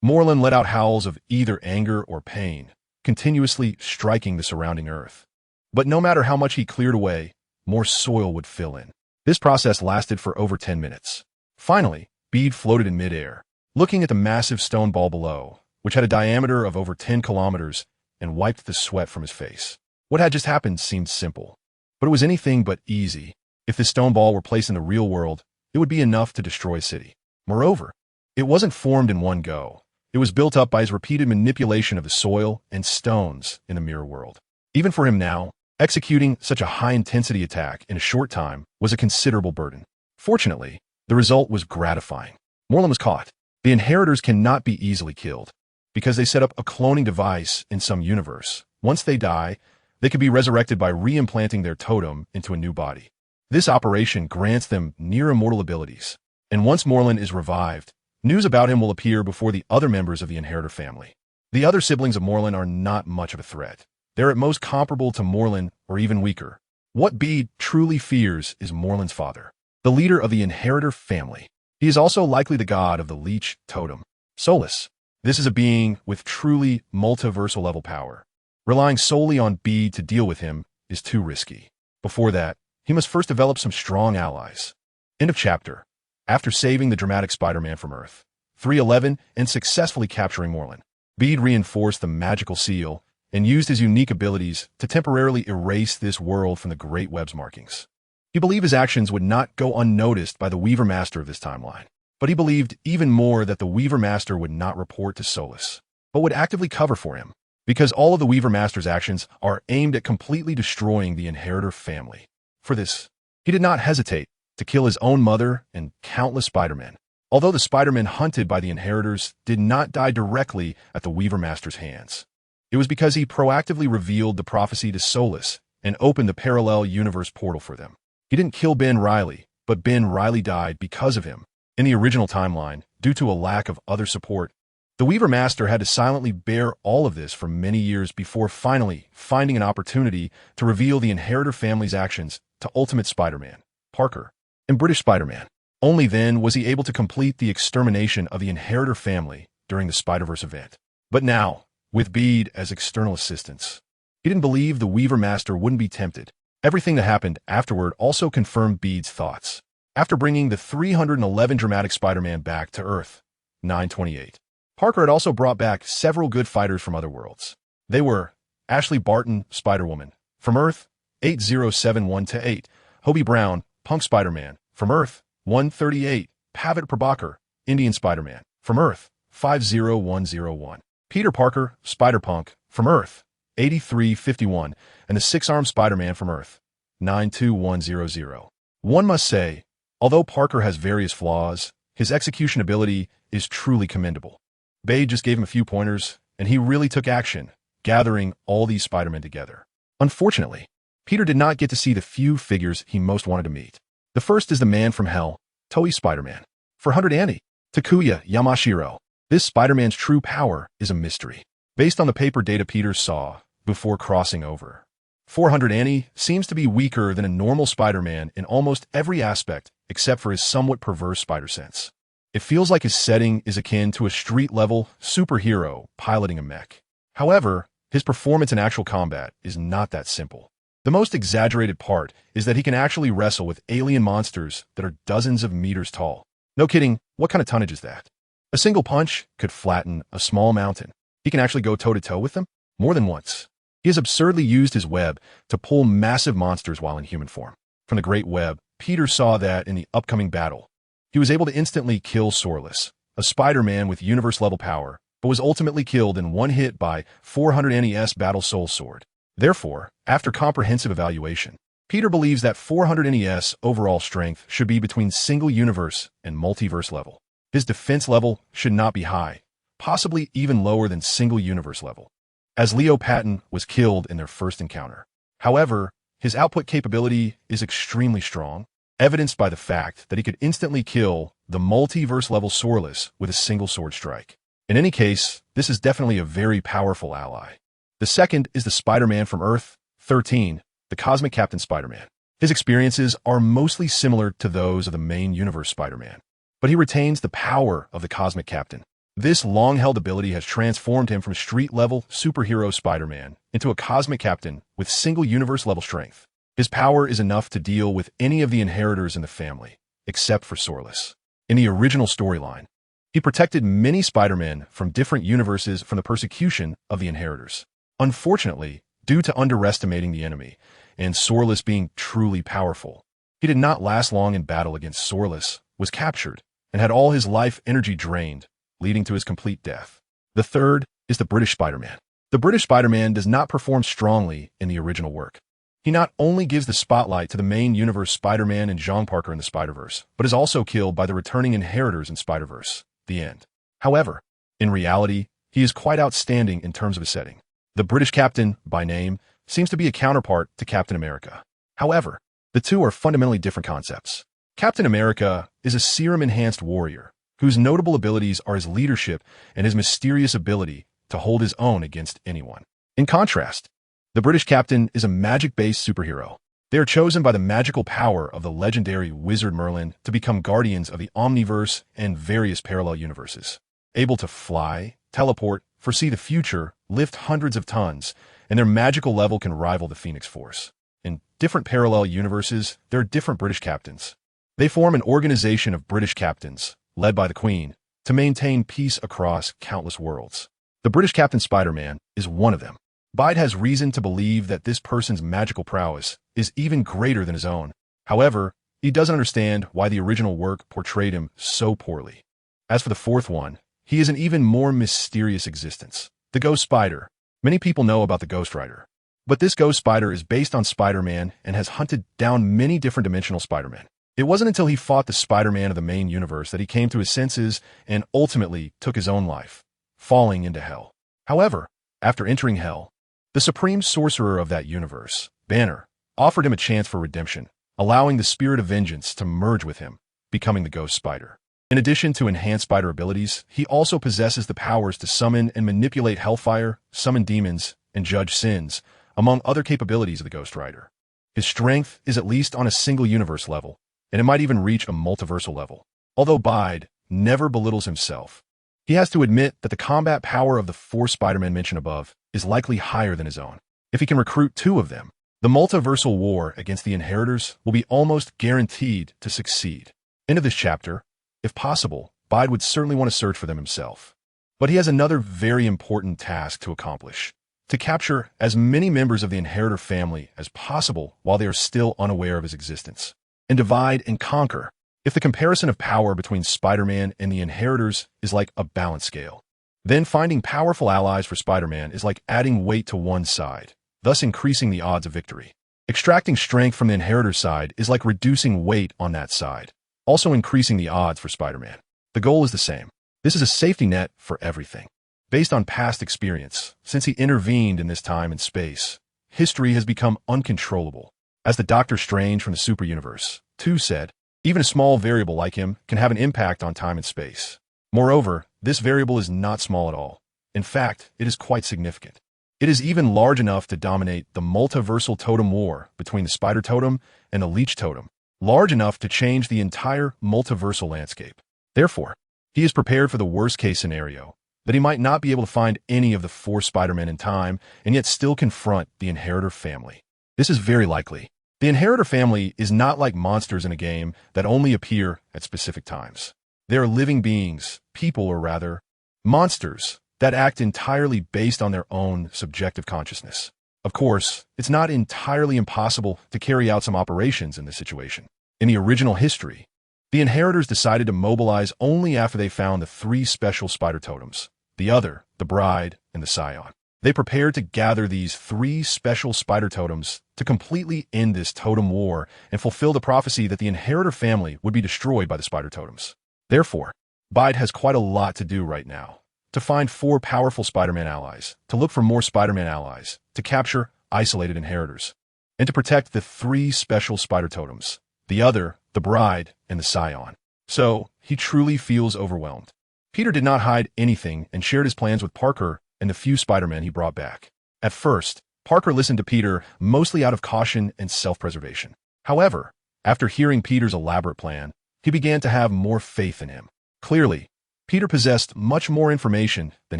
Speaker 1: Morlun let out howls of either anger or pain, continuously striking the surrounding earth. But no matter how much he cleared away, more soil would fill in. This process lasted for over 10 minutes. Finally, Bede floated in midair, looking at the massive stone ball below, which had a diameter of over 10 kilometers, and wiped the sweat from his face. What had just happened seemed simple, but it was anything but easy. If the stone ball were placed in the real world, it would be enough to destroy a city. Moreover, it wasn't formed in one go. It was built up by his repeated manipulation of the soil and stones in the mirror world. Even for him now, executing such a high-intensity attack in a short time was a considerable burden. Fortunately, the result was gratifying. Morlun was caught. The inheritors cannot be easily killed, because they set up a cloning device in some universe. Once they die, they can be resurrected by reimplanting their totem into a new body. This operation grants them near-immortal abilities, and once Morlun is revived, news about him will appear before the other members of the inheritor family. The other siblings of Morlun are not much of a threat. They're at most comparable to Morlun or even weaker. What Bede truly fears is Morlun's father, the leader of the inheritor family. He is also likely the god of the leech totem, Solus. This is a being with truly multiversal level power. Relying solely on Bede to deal with him is too risky. Before that, he must first develop some strong allies. End of chapter. After saving the dramatic Spider-Man from Earth 311 and successfully capturing Morlun, Bede reinforced the magical seal and used his unique abilities to temporarily erase this world from the Great Web's markings. He believed his actions would not go unnoticed by the Weaver Master of this timeline, but he believed even more that the Weaver Master would not report to Solus, but would actively cover for him, because all of the Weaver Master's actions are aimed at completely destroying the inheritor family. For this, he did not hesitate to kill his own mother and countless Spider-Men, although the Spider-Men hunted by the inheritors did not die directly at the Weaver Master's hands. It was because he proactively revealed the prophecy to Solus and opened the parallel universe portal for them. He didn't kill Ben Riley, but Ben Riley died because of him. In the original timeline, due to a lack of other support, the Weaver Master had to silently bear all of this for many years before finally finding an opportunity to reveal the Inheritor family's actions to Ultimate Spider-Man, Parker, and British Spider-Man. Only then was he able to complete the extermination of the Inheritor family during the Spider-Verse event. But now, with Bede as external assistance, he didn't believe the Weaver Master wouldn't be tempted. Everything that happened afterward also confirmed Bede's thoughts. After bringing the 311 dramatic Spider-Man back to Earth, 928, Parker had also brought back several good fighters from other worlds. They were Ashley Barton, Spider-Woman, from Earth 8071-8, Hobie Brown, Punk Spider-Man, from Earth 138, Pavitt Prabhakar, Indian Spider-Man, from Earth 50101, Peter Parker, Spider-Punk, from Earth 8351, and the Six-Armed Spider-Man from Earth 92100. One must say, although Parker has various flaws, his execution ability is truly commendable. Bede just gave him a few pointers, and he really took action, gathering all these Spider-Men together. Unfortunately, Peter did not get to see the few figures he most wanted to meet. The first is the Man from Hell, Toei Spider-Man. For 100 Annie, Takuya Yamashiro. This Spider-Man's true power is a mystery, based on the paper data Peter saw before crossing over. 400 Annie seems to be weaker than a normal Spider-Man in almost every aspect except for his somewhat perverse spider sense. It feels like his setting is akin to a street-level superhero piloting a mech. However, his performance in actual combat is not that simple. The most exaggerated part is that he can actually wrestle with alien monsters that are dozens of meters tall. No kidding, what kind of tonnage is that? A single punch could flatten a small mountain. He can actually go toe-to-toe with them more than once. He has absurdly used his web to pull massive monsters while in human form. From the Great Web, Peter saw that in the upcoming battle. He was able to instantly kill Sorlus, a Spider-Man with universe-level power, but was ultimately killed in one hit by 400 NES Battle Soul Sword. Therefore, after comprehensive evaluation, Peter believes that 400 NES overall strength should be between single universe and multiverse level. His defense level should not be high, possibly even lower than single universe level, as Leo Patton was killed in their first encounter. However, his output capability is extremely strong, evidenced by the fact that he could instantly kill the multiverse-level Sorlus with a single sword strike. In any case, this is definitely a very powerful ally. The second is the Spider-Man from Earth 13, the Cosmic Captain Spider-Man. His experiences are mostly similar to those of the main universe Spider-Man, but he retains the power of the Cosmic Captain. This long-held ability has transformed him from street-level superhero Spider-Man into a Cosmic Captain with single universe-level strength. His power is enough to deal with any of the inheritors in the family, except for Sorlus. In the original storyline, he protected many Spider-Men from different universes from the persecution of the inheritors. Unfortunately, due to underestimating the enemy and Sorlus being truly powerful, he did not last long in battle against Sorlus, was captured, and had all his life energy drained, leading to his complete death. The third is the British Spider-Man. The British Spider-Man does not perform strongly in the original work. He not only gives the spotlight to the main universe Spider-Man and Jean Parker in the Spider-Verse, but is also killed by the returning inheritors in Spider-Verse, the end. However, in reality, he is quite outstanding in terms of his setting. The British Captain, by name, seems to be a counterpart to Captain America. However, the two are fundamentally different concepts. Captain America is a serum-enhanced warrior, whose notable abilities are his leadership and his mysterious ability to hold his own against anyone. In contrast, the British Captain is a magic-based superhero. They are chosen by the magical power of the legendary Wizard Merlin to become guardians of the Omniverse and various parallel universes. Able to fly, teleport, foresee the future, lift hundreds of tons, and their magical level can rival the Phoenix Force. In different parallel universes, there are different British Captains. They form an organization of British Captains, led by the Queen, to maintain peace across countless worlds. The British Captain Spider-Man is one of them. Bede has reason to believe that this person's magical prowess is even greater than his own. However, he doesn't understand why the original work portrayed him so poorly. As for the fourth one, he is an even more mysterious existence. The Ghost Spider. Many people know about the Ghost Rider, but this Ghost Spider is based on Spider-Man and has hunted down many different dimensional Spider-Men. It wasn't until he fought the Spider-Man of the main universe that he came to his senses and ultimately took his own life, falling into hell. However, After entering Hell, the supreme sorcerer of that universe, Banner, offered him a chance for redemption, allowing the spirit of vengeance to merge with him, becoming the Ghost Spider. In addition to enhanced spider abilities, he also possesses the powers to summon and manipulate hellfire, summon demons, and judge sins, among other capabilities of the Ghost Rider. His strength is at least on a single universe level, and it might even reach a multiversal level. Although Bide never belittles himself, he has to admit that the combat power of the 4 Spider-Men mentioned above is likely higher than his own. If he can recruit 2 of them, the multiversal war against the Inheritors will be almost guaranteed to succeed. End of this chapter. If possible, Bide would certainly want to search for them himself. But he has another very important task to accomplish: to capture as many members of the Inheritor family as possible while they are still unaware of his existence. And divide and conquer. If the comparison of power between Spider-Man and the Inheritors is like a balance scale, then finding powerful allies for Spider-Man is like adding weight to one side, thus increasing the odds of victory. Extracting strength from the Inheritor side is like reducing weight on that side, also increasing the odds for Spider-Man. The goal is the same. This is a safety net for everything. Based on past experience, since he intervened in this time and space, history has become uncontrollable. As the Doctor Strange from the Super Universe 2 said, even a small variable like him can have an impact on time and space. Moreover, this variable is not small at all. In fact, it is quite significant. It is even large enough to dominate the multiversal totem war between the Spider Totem and the Leech Totem, large enough to change the entire multiversal landscape. Therefore, he is prepared for the worst-case scenario, that he might not be able to find any of the 4 Spider-Men in time and yet still confront the Inheritor family. This is very likely. The Inheritor family is not like monsters in a game that only appear at specific times. They are living beings, people or rather, monsters, that act entirely based on their own subjective consciousness. Of course, it's not entirely impossible to carry out some operations in this situation. In the original history, the Inheritors decided to mobilize only after they found the 3 special spider totems, the Other, the Bride, and the Scion. They prepared to gather these 3 special spider totems to completely end this totem war and fulfill the prophecy that the Inheritor family would be destroyed by the spider totems. Therefore, Bide has quite a lot to do right now. To find 4 powerful Spider-Man allies, to look for more Spider-Man allies, to capture isolated Inheritors, and to protect the 3 special spider totems, the Other, the Bride, and the Scion. So, he truly feels overwhelmed. Peter did not hide anything and shared his plans with Parker and the few Spider-Men he brought back. At first, Parker listened to Peter mostly out of caution and self-preservation. However, after hearing Peter's elaborate plan, he began to have more faith in him. Clearly, Peter possessed much more information than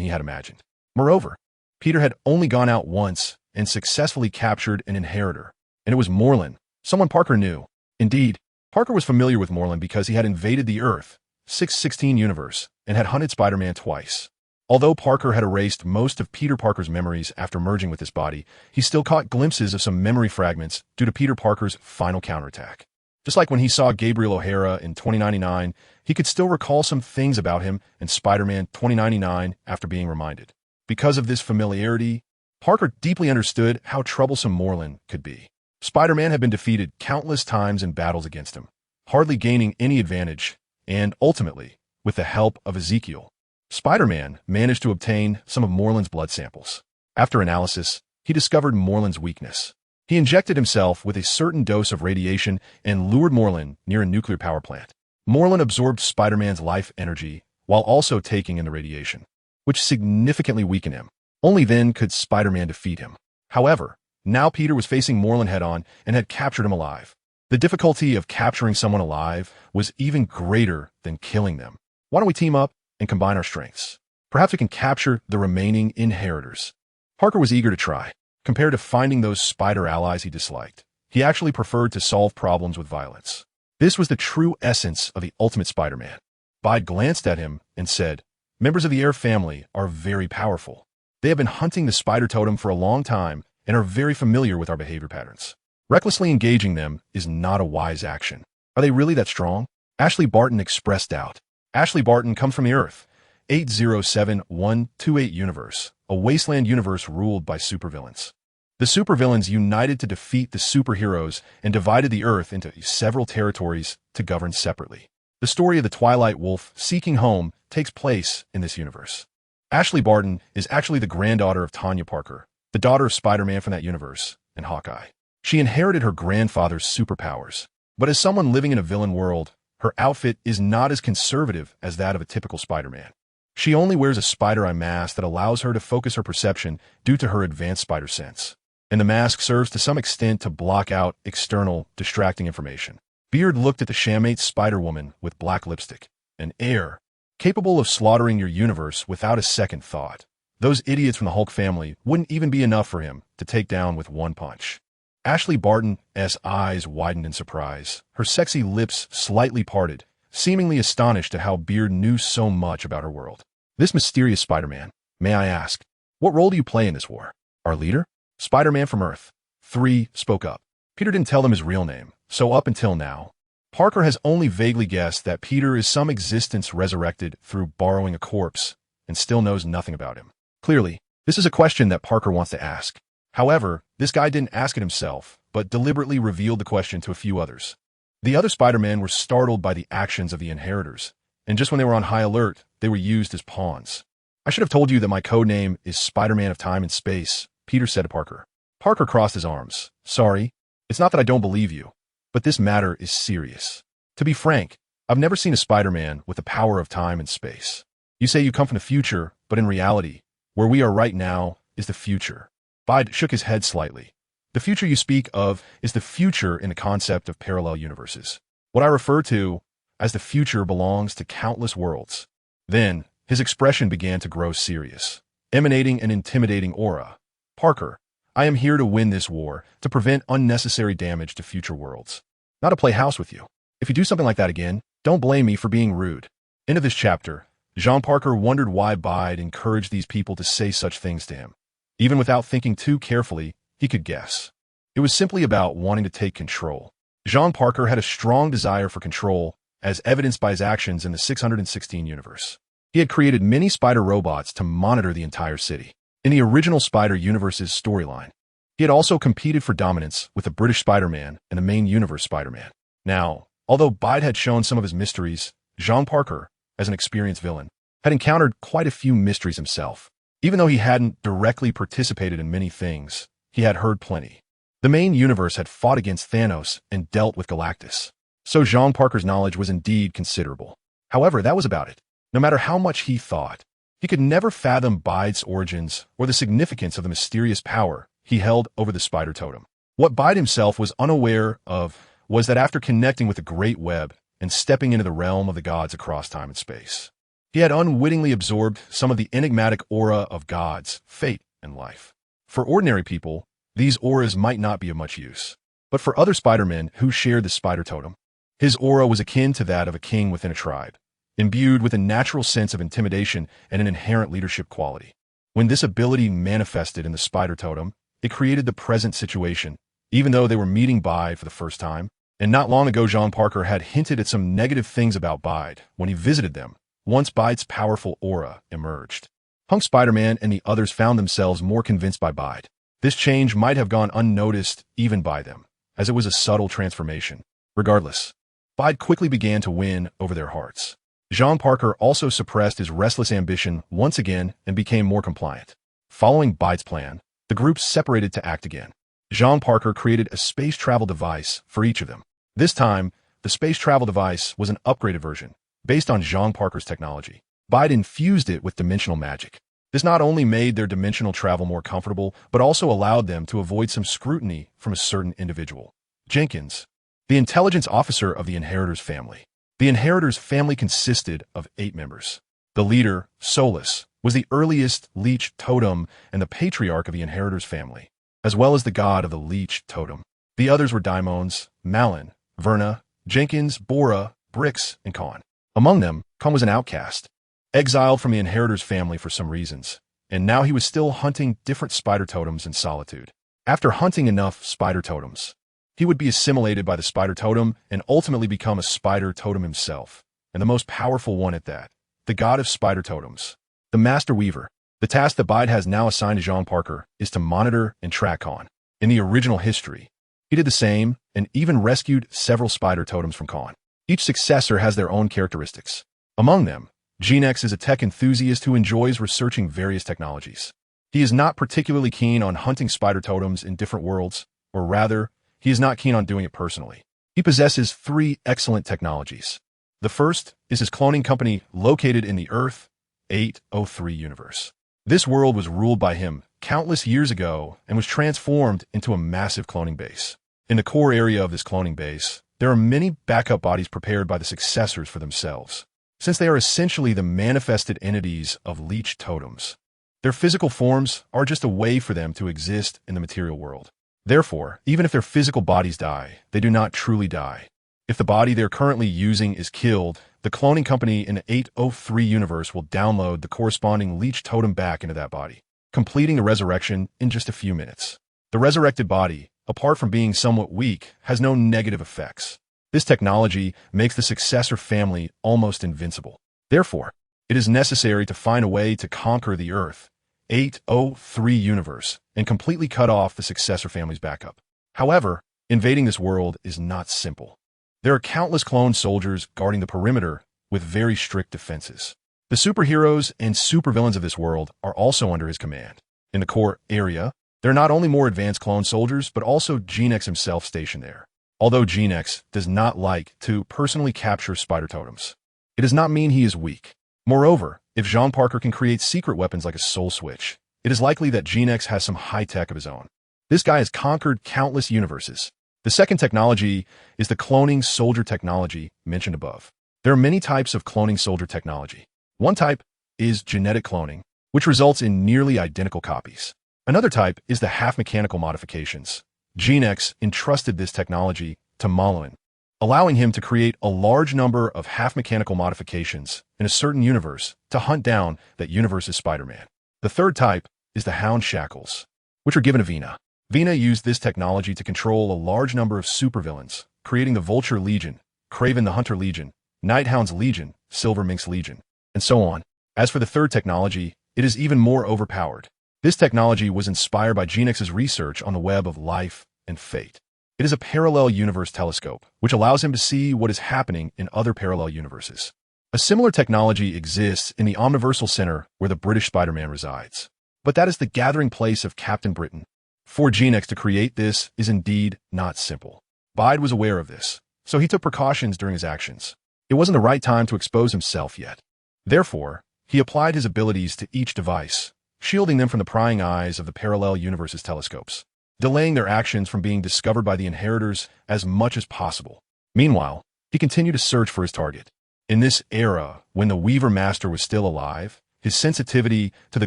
Speaker 1: he had imagined. Moreover, Peter had only gone out once and successfully captured an Inheritor, and it was Morlun, someone Parker knew. Indeed, Parker was familiar with Morlun because he had invaded the Earth 616 universe and had hunted Spider-Man twice. Although Parker had erased most of Peter Parker's memories after merging with his body, he still caught glimpses of some memory fragments due to Peter Parker's final counterattack. Just like when he saw Gabriel O'Hara in 2099, he could still recall some things about him in Spider-Man 2099 after being reminded. Because of this familiarity, Parker deeply understood how troublesome Morlun could be. Spider-Man had been defeated countless times in battles against him, hardly gaining any advantage, and ultimately, with the help of Ezekiel, Spider-Man managed to obtain some of Morlun's blood samples. After analysis, he discovered Morlun's weakness. He injected himself with a certain dose of radiation and lured Morlun near a nuclear power plant. Morlun absorbed Spider-Man's life energy while also taking in the radiation, which significantly weakened him. Only then could Spider-Man defeat him. However, now Peter was facing Morlun head-on and had captured him alive. The difficulty of capturing someone alive was even greater than killing them. Why don't we team up and combine our strengths? Perhaps we can capture the remaining Inheritors. Parker was eager to try. Compared to finding those spider allies he disliked, he actually preferred to solve problems with violence. This was the true essence of the Ultimate Spider-Man. Bide glanced at him and said, "Members of the Air family are very powerful. They have been hunting the spider totem for a long time and are very familiar with our behavior patterns. Recklessly engaging them is not a wise action. Are they really that strong?" Ashley Barton expressed doubt. Ashley Barton comes from the Earth 807128 universe, a wasteland universe ruled by supervillains. The supervillains united to defeat the superheroes and divided the Earth into several territories to govern separately. The story of the Twilight Wolf seeking home takes place in this universe. Ashley Barton is actually the granddaughter of Tanya Parker, the daughter of Spider-Man from that universe, and Hawkeye. She inherited her grandfather's superpowers, but as someone living in a villain world, her outfit is not as conservative as that of a typical Spider-Man. She only wears a spider eye mask that allows her to focus her perception due to her advanced spider sense. And the mask serves to some extent to block out external, distracting information. Beard looked at the Shamate Spider-Woman with black lipstick, an air capable of slaughtering your universe without a second thought. Those idiots from the Hulk family wouldn't even be enough for him to take down with one punch. Ashley Barton's eyes widened in surprise, her sexy lips slightly parted, seemingly astonished at how Beard knew so much about her world. This mysterious Spider-Man, may I ask, what role do you play in this war? Our leader? Spider-Man from Earth 3 spoke up. Peter didn't tell them his real name, so up until now, Parker has only vaguely guessed that Peter is some existence resurrected through borrowing a corpse and still knows nothing about him. Clearly, this is a question that Parker wants to ask. However, this guy didn't ask it himself, but deliberately revealed the question to a few others. The other Spider-Men were startled by the actions of the Inheritors, and just when they were on high alert, they were used as pawns. I should have told you that my code name is Spider-Man of Time and Space, Peter said to Parker. Parker crossed his arms. Sorry, it's not that I don't believe you, but this matter is serious. To be frank, I've never seen a Spider-Man with the power of time and space. You say you come from the future, but in reality, where we are right now is the future. Bide shook his head slightly. The future you speak of is the future in the concept of parallel universes. What I refer to as the future belongs to countless worlds. Then, his expression began to grow serious, emanating an intimidating aura. Parker, I am here to win this war, to prevent unnecessary damage to future worlds. Not to play house with you. If you do something like that again, don't blame me for being rude. End of this chapter. Jean Parker wondered why Bide encouraged these people to say such things to him. Even without thinking too carefully, he could guess. It was simply about wanting to take control. Jean Parker had a strong desire for control, as evidenced by his actions in the 616 universe. He had created many spider robots to monitor the entire city. In the original Spider Universe's storyline, he had also competed for dominance with the British Spider-Man and the main universe Spider-Man. Now, although Bide had shown some of his mysteries, Jean Parker, as an experienced villain, had encountered quite a few mysteries himself. Even though he hadn't directly participated in many things, he had heard plenty. The main universe had fought against Thanos and dealt with Galactus. So Jean Parker's knowledge was indeed considerable. However, that was about it. No matter how much he thought, he could never fathom Bide's origins or the significance of the mysterious power he held over the spider totem. What Bide himself was unaware of was that after connecting with the Great Web and stepping into the realm of the gods across time and space, he had unwittingly absorbed some of the enigmatic aura of gods, fate, and life. For ordinary people, these auras might not be of much use. But for other Spider-Men who shared the spider totem, his aura was akin to that of a king within a tribe, imbued with a natural sense of intimidation and an inherent leadership quality. When this ability manifested in the spider totem, it created the present situation, even though they were meeting Bide for the first time. And not long ago, Jean Parker had hinted at some negative things about Bide when he visited them, once Bide's powerful aura emerged. Punk Spider-Man and the others found themselves more convinced by Bide. This change might have gone unnoticed even by them, as it was a subtle transformation. Regardless, Bide quickly began to win over their hearts. Jean Parker also suppressed his restless ambition once again and became more compliant. Following Bide's plan, the groups separated to act again. Jean Parker created a space travel device for each of them. This time, the space travel device was an upgraded version, based on Jean Parker's technology. Bide infused it with dimensional magic. This not only made their dimensional travel more comfortable, but also allowed them to avoid some scrutiny from a certain individual. Jenkins, the intelligence officer of the Inheritors family. The Inheritors family consisted of 8 members. The leader, Solus, was the earliest Leech totem and the patriarch of the Inheritors family, as well as the god of the Leech totem. The others were Daimons, Malin, Verna, Jenkins, Bora, Brix, and Khan. Among them, Khan was an outcast, exiled from the Inheritors family for some reasons, and now he was still hunting different spider totems in solitude. After hunting enough spider totems, he would be assimilated by the spider totem and ultimately become a spider totem himself, and the most powerful one at that, the god of spider totems, the Master Weaver. The task that Bide has now assigned to Jean Parker is to monitor and track Khan. In the original history, he did the same and even rescued several spider totems from Khan. Each successor has their own characteristics. Among them, Genex is a tech enthusiast who enjoys researching various technologies. He is not particularly keen on hunting spider totems in different worlds, or rather, he is not keen on doing it personally. He possesses 3 excellent technologies. The first is his cloning company located in the Earth 803 universe. This world was ruled by him countless years ago and was transformed into a massive cloning base. In the core area of this cloning base, there are many backup bodies prepared by the successors for themselves, since they are essentially the manifested entities of leech totems. Their physical forms are just a way for them to exist in the material world. Therefore, even if their physical bodies die, they do not truly die. If the body they're currently using is killed, the cloning company in the 803 universe will download the corresponding leech totem back into that body, completing the resurrection in just a few minutes. The resurrected body, apart from being somewhat weak, has no negative effects. This technology makes the successor family almost invincible. Therefore, it is necessary to find a way to conquer the Earth 803 universe and completely cut off the successor family's backup. However, invading this world is not simple. There are countless clone soldiers guarding the perimeter with very strict defenses. The superheroes and supervillains of this world are also under his command. In the core area, there are not only more advanced clone soldiers, but also Genex himself stationed there. Although Genex does not like to personally capture spider totems, it does not mean he is weak. Moreover, if Jean Parker can create secret weapons like a soul switch, it is likely that Genex has some high-tech of his own. This guy has conquered countless universes. The second technology is the cloning soldier technology mentioned above. There are many types of cloning soldier technology. One type is genetic cloning, which results in nearly identical copies. Another type is the half-mechanical modifications. Genex entrusted this technology to Malin, allowing him to create a large number of half-mechanical modifications in a certain universe to hunt down that universe's Spider-Man. The third type is the Hound Shackles, which are given to Vina. Vina used this technology to control a large number of supervillains, creating the Vulture Legion, Craven the Hunter Legion, Nighthound's Legion, Silver Mink's Legion, and so on. As for the third technology, it is even more overpowered. This technology was inspired by Genex's research on the web of life and fate. It is a parallel universe telescope, which allows him to see what is happening in other parallel universes. A similar technology exists in the Omniversal Center where the British Spider-Man resides. But that is the gathering place of Captain Britain. For Genex to create this is indeed not simple. Bide was aware of this, so he took precautions during his actions. It wasn't the right time to expose himself yet. Therefore, he applied his abilities to each device, shielding them from the prying eyes of the parallel universe's telescopes, delaying their actions from being discovered by the inheritors as much as possible. Meanwhile, he continued to search for his target. In this era, when the Weaver Master was still alive, his sensitivity to the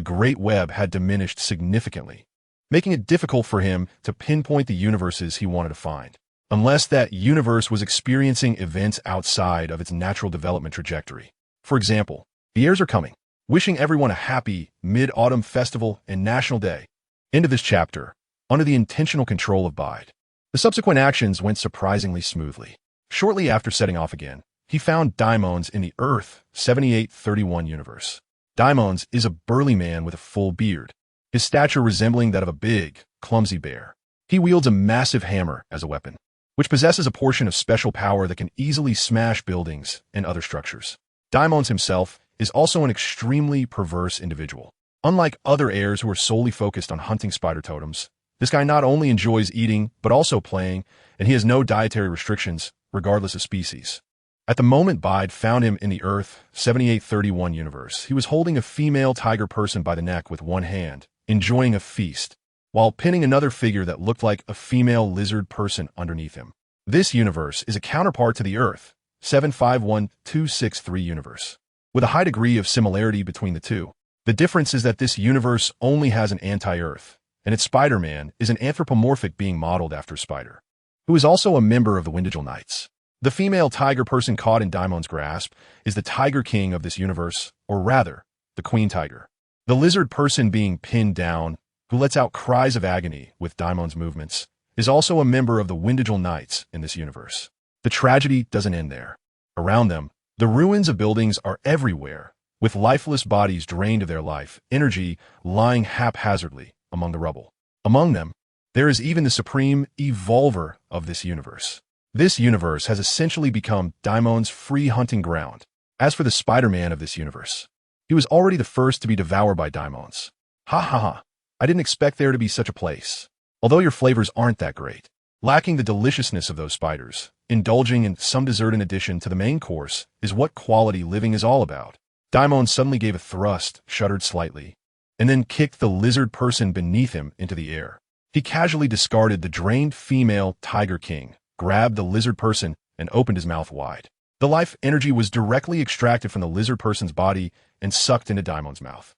Speaker 1: Great Web had diminished significantly, making it difficult for him to pinpoint the universes he wanted to find, unless that universe was experiencing events outside of its natural development trajectory. For example, the heirs are coming, wishing everyone a happy Mid-Autumn Festival and National Day. End of this chapter, under the intentional control of Bide. The subsequent actions went surprisingly smoothly. Shortly after setting off again, he found Daimons in the Earth 7831 universe. Daimons is a burly man with a full beard, his stature resembling that of a big, clumsy bear. He wields a massive hammer as a weapon, which possesses a portion of special power that can easily smash buildings and other structures. Daimons himself is also an extremely perverse individual. Unlike other heirs who are solely focused on hunting spider totems, this guy not only enjoys eating, but also playing, and he has no dietary restrictions, regardless of species. At the moment Bide found him in the Earth 7831 universe, he was holding a female tiger person by the neck with one hand, enjoying a feast, while pinning another figure that looked like a female lizard person underneath him. This universe is a counterpart to the Earth 751263 universe, with a high degree of similarity between the two. The difference is that this universe only has an anti-Earth, and its Spider-Man is an anthropomorphic being modeled after a spider, who is also a member of the Windigal Knights. The female tiger person caught in Daimon's grasp is the Tiger King of this universe, or rather, the Queen Tiger. The lizard person being pinned down, who lets out cries of agony with Daimon's movements, is also a member of the Windigal Knights in this universe. The tragedy doesn't end there. Around them, the ruins of buildings are everywhere, with lifeless bodies drained of their life, energy lying haphazardly among the rubble. Among them, there is even the supreme evolver of this universe. This universe has essentially become Daimon's free hunting ground, As for the Spider-Man of this universe, he was already the first to be devoured by daimons. Ha ha ha. I didn't expect there to be such a place. Although your flavors aren't that great, lacking the deliciousness of those spiders, indulging in some dessert in addition to the main course is what quality living is all about. Daimon suddenly gave a thrust, shuddered slightly, and then kicked the lizard person beneath him into the air. He casually discarded the drained female Tiger King, grabbed the lizard person, and opened his mouth wide. The life energy was directly extracted from the lizard person's body and sucked into Daimon's mouth.